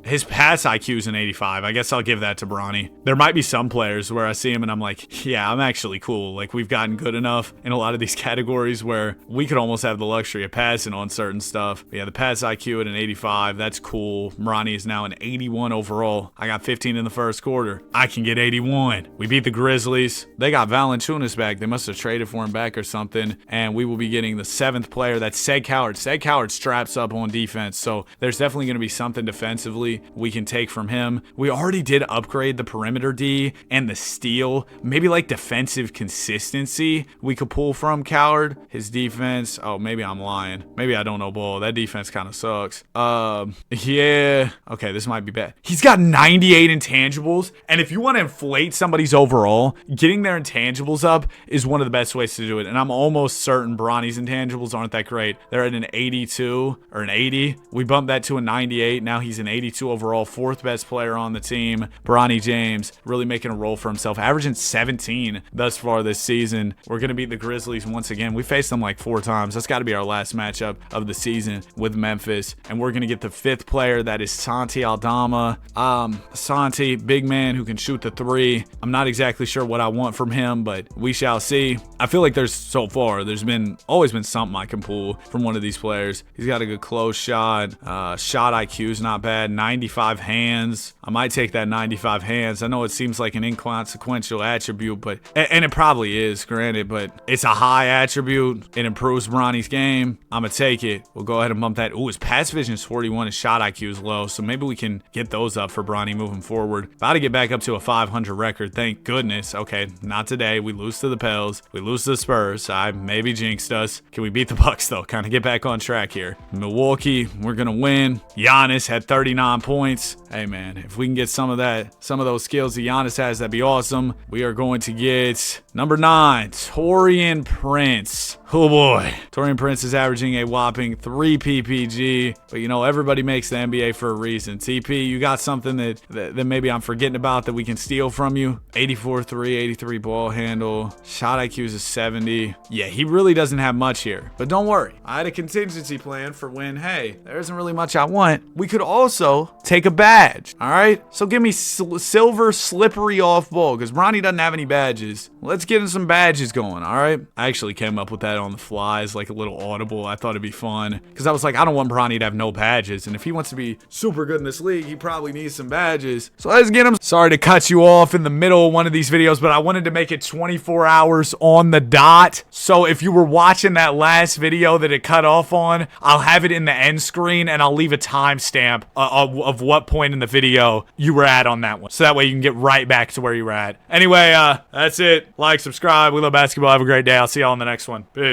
His pass IQ is an 85. I guess I'll give that to Bronny. There might be some players where I see him and I'm like, yeah, I'm actually cool. Like, we've gotten good enough in a lot of these categories where we could almost have the luxury of passing on certain stuff. But yeah, the pass IQ at an 85, that's cool. Bronny is now an 81 overall. I got 15 in the first quarter. I can get 81. We beat the Grizzlies. They got Valanciunas back. They must have traded for him back or something. And we will be getting the 7th player. That's Seg Coward. Seg Coward straps up on defense. So there's definitely going to be something defensively we can take from him. We already did upgrade the perimeter D and the steal. Maybe like defensive consistency we could pull from Coward. His defense. Oh, maybe I'm lying. Maybe I don't know ball. That defense kind of sucks. Yeah. Okay, this might be bad. He's got 98 intangibles. And if you want to inflate somebody's overall, getting their intangibles up is one of the best ways to do it. And I'm almost certain Bronny's intangibles aren't that great. They're at an 82 or an 80. We bumped that to a 98. Now he's an 82 overall, 4th best player on the team. Bronny James really making a role for himself, averaging 17 thus far this season. We're going to beat the Grizzlies once again. We faced them like 4 times. That's got to be our last matchup of the season with Memphis. And we're going to get the 5th player. That is Santi Aldama. Santi, big man who can shoot the 3. I'm not exactly sure what I want from him, but we shall see. I feel like there's always been something I can pull from one of these players. He's got a good close shot. Shot IQ is not bad. 95 hands. I might take that 95 hands. I know it seems like an inconsequential attribute, but and it probably is, granted, but it's a high attribute. It improves Bronny's game. I'm gonna take it. We'll go ahead and bump that. Ooh, his pass vision is 41. His shot IQ is low, so maybe we can get those up for Bronny moving forward. About to get back up to a 500 record. Thank goodness. Okay, not today. We lose to the Pels. We lose to the Spurs. I maybe jinxed us. Can we beat the Bucks though? Kind of get back on track here. Milwaukee, we're gonna win. Giannis had 39 points. Hey man, if we can get some of those skills that Giannis has, that'd be awesome. We are going to get number 9, Taurean Prince. Oh boy. Taurean Prince is averaging a whopping 3 PPG, but you know, everybody makes the NBA for a reason. TP, you got something that maybe I'm forgetting about that we can steal from you? 84 3, 83 ball handle. Shot IQ is a 70. Yeah, he really doesn't have much here, but don't worry. I had a contingency plan for when, hey, there isn't really much I want. We could also take a badge, all right? So give me silver slippery off ball, because Bronny doesn't have any badges. Let's get him some badges going, all right? I actually came up with that on the fly as like a little audible. I thought it'd be fun, because I was like, I don't want Bronny to have no badges, and if he wants to be super good in this league, he probably needs some badges. So let's get him. Sorry to cut you off in the middle of one of these videos, but I wanted to make it 24 hours on the dot. So if you were watching that last video that it cut off on, I'll have it in the end screen, and I'll leave a timestamp of what point in the video you were at on that one, so that way you can get right back to where you were at. Anyway, that's it. Like, subscribe. We love basketball. Have a great day. I'll see y'all in the next one. Peace.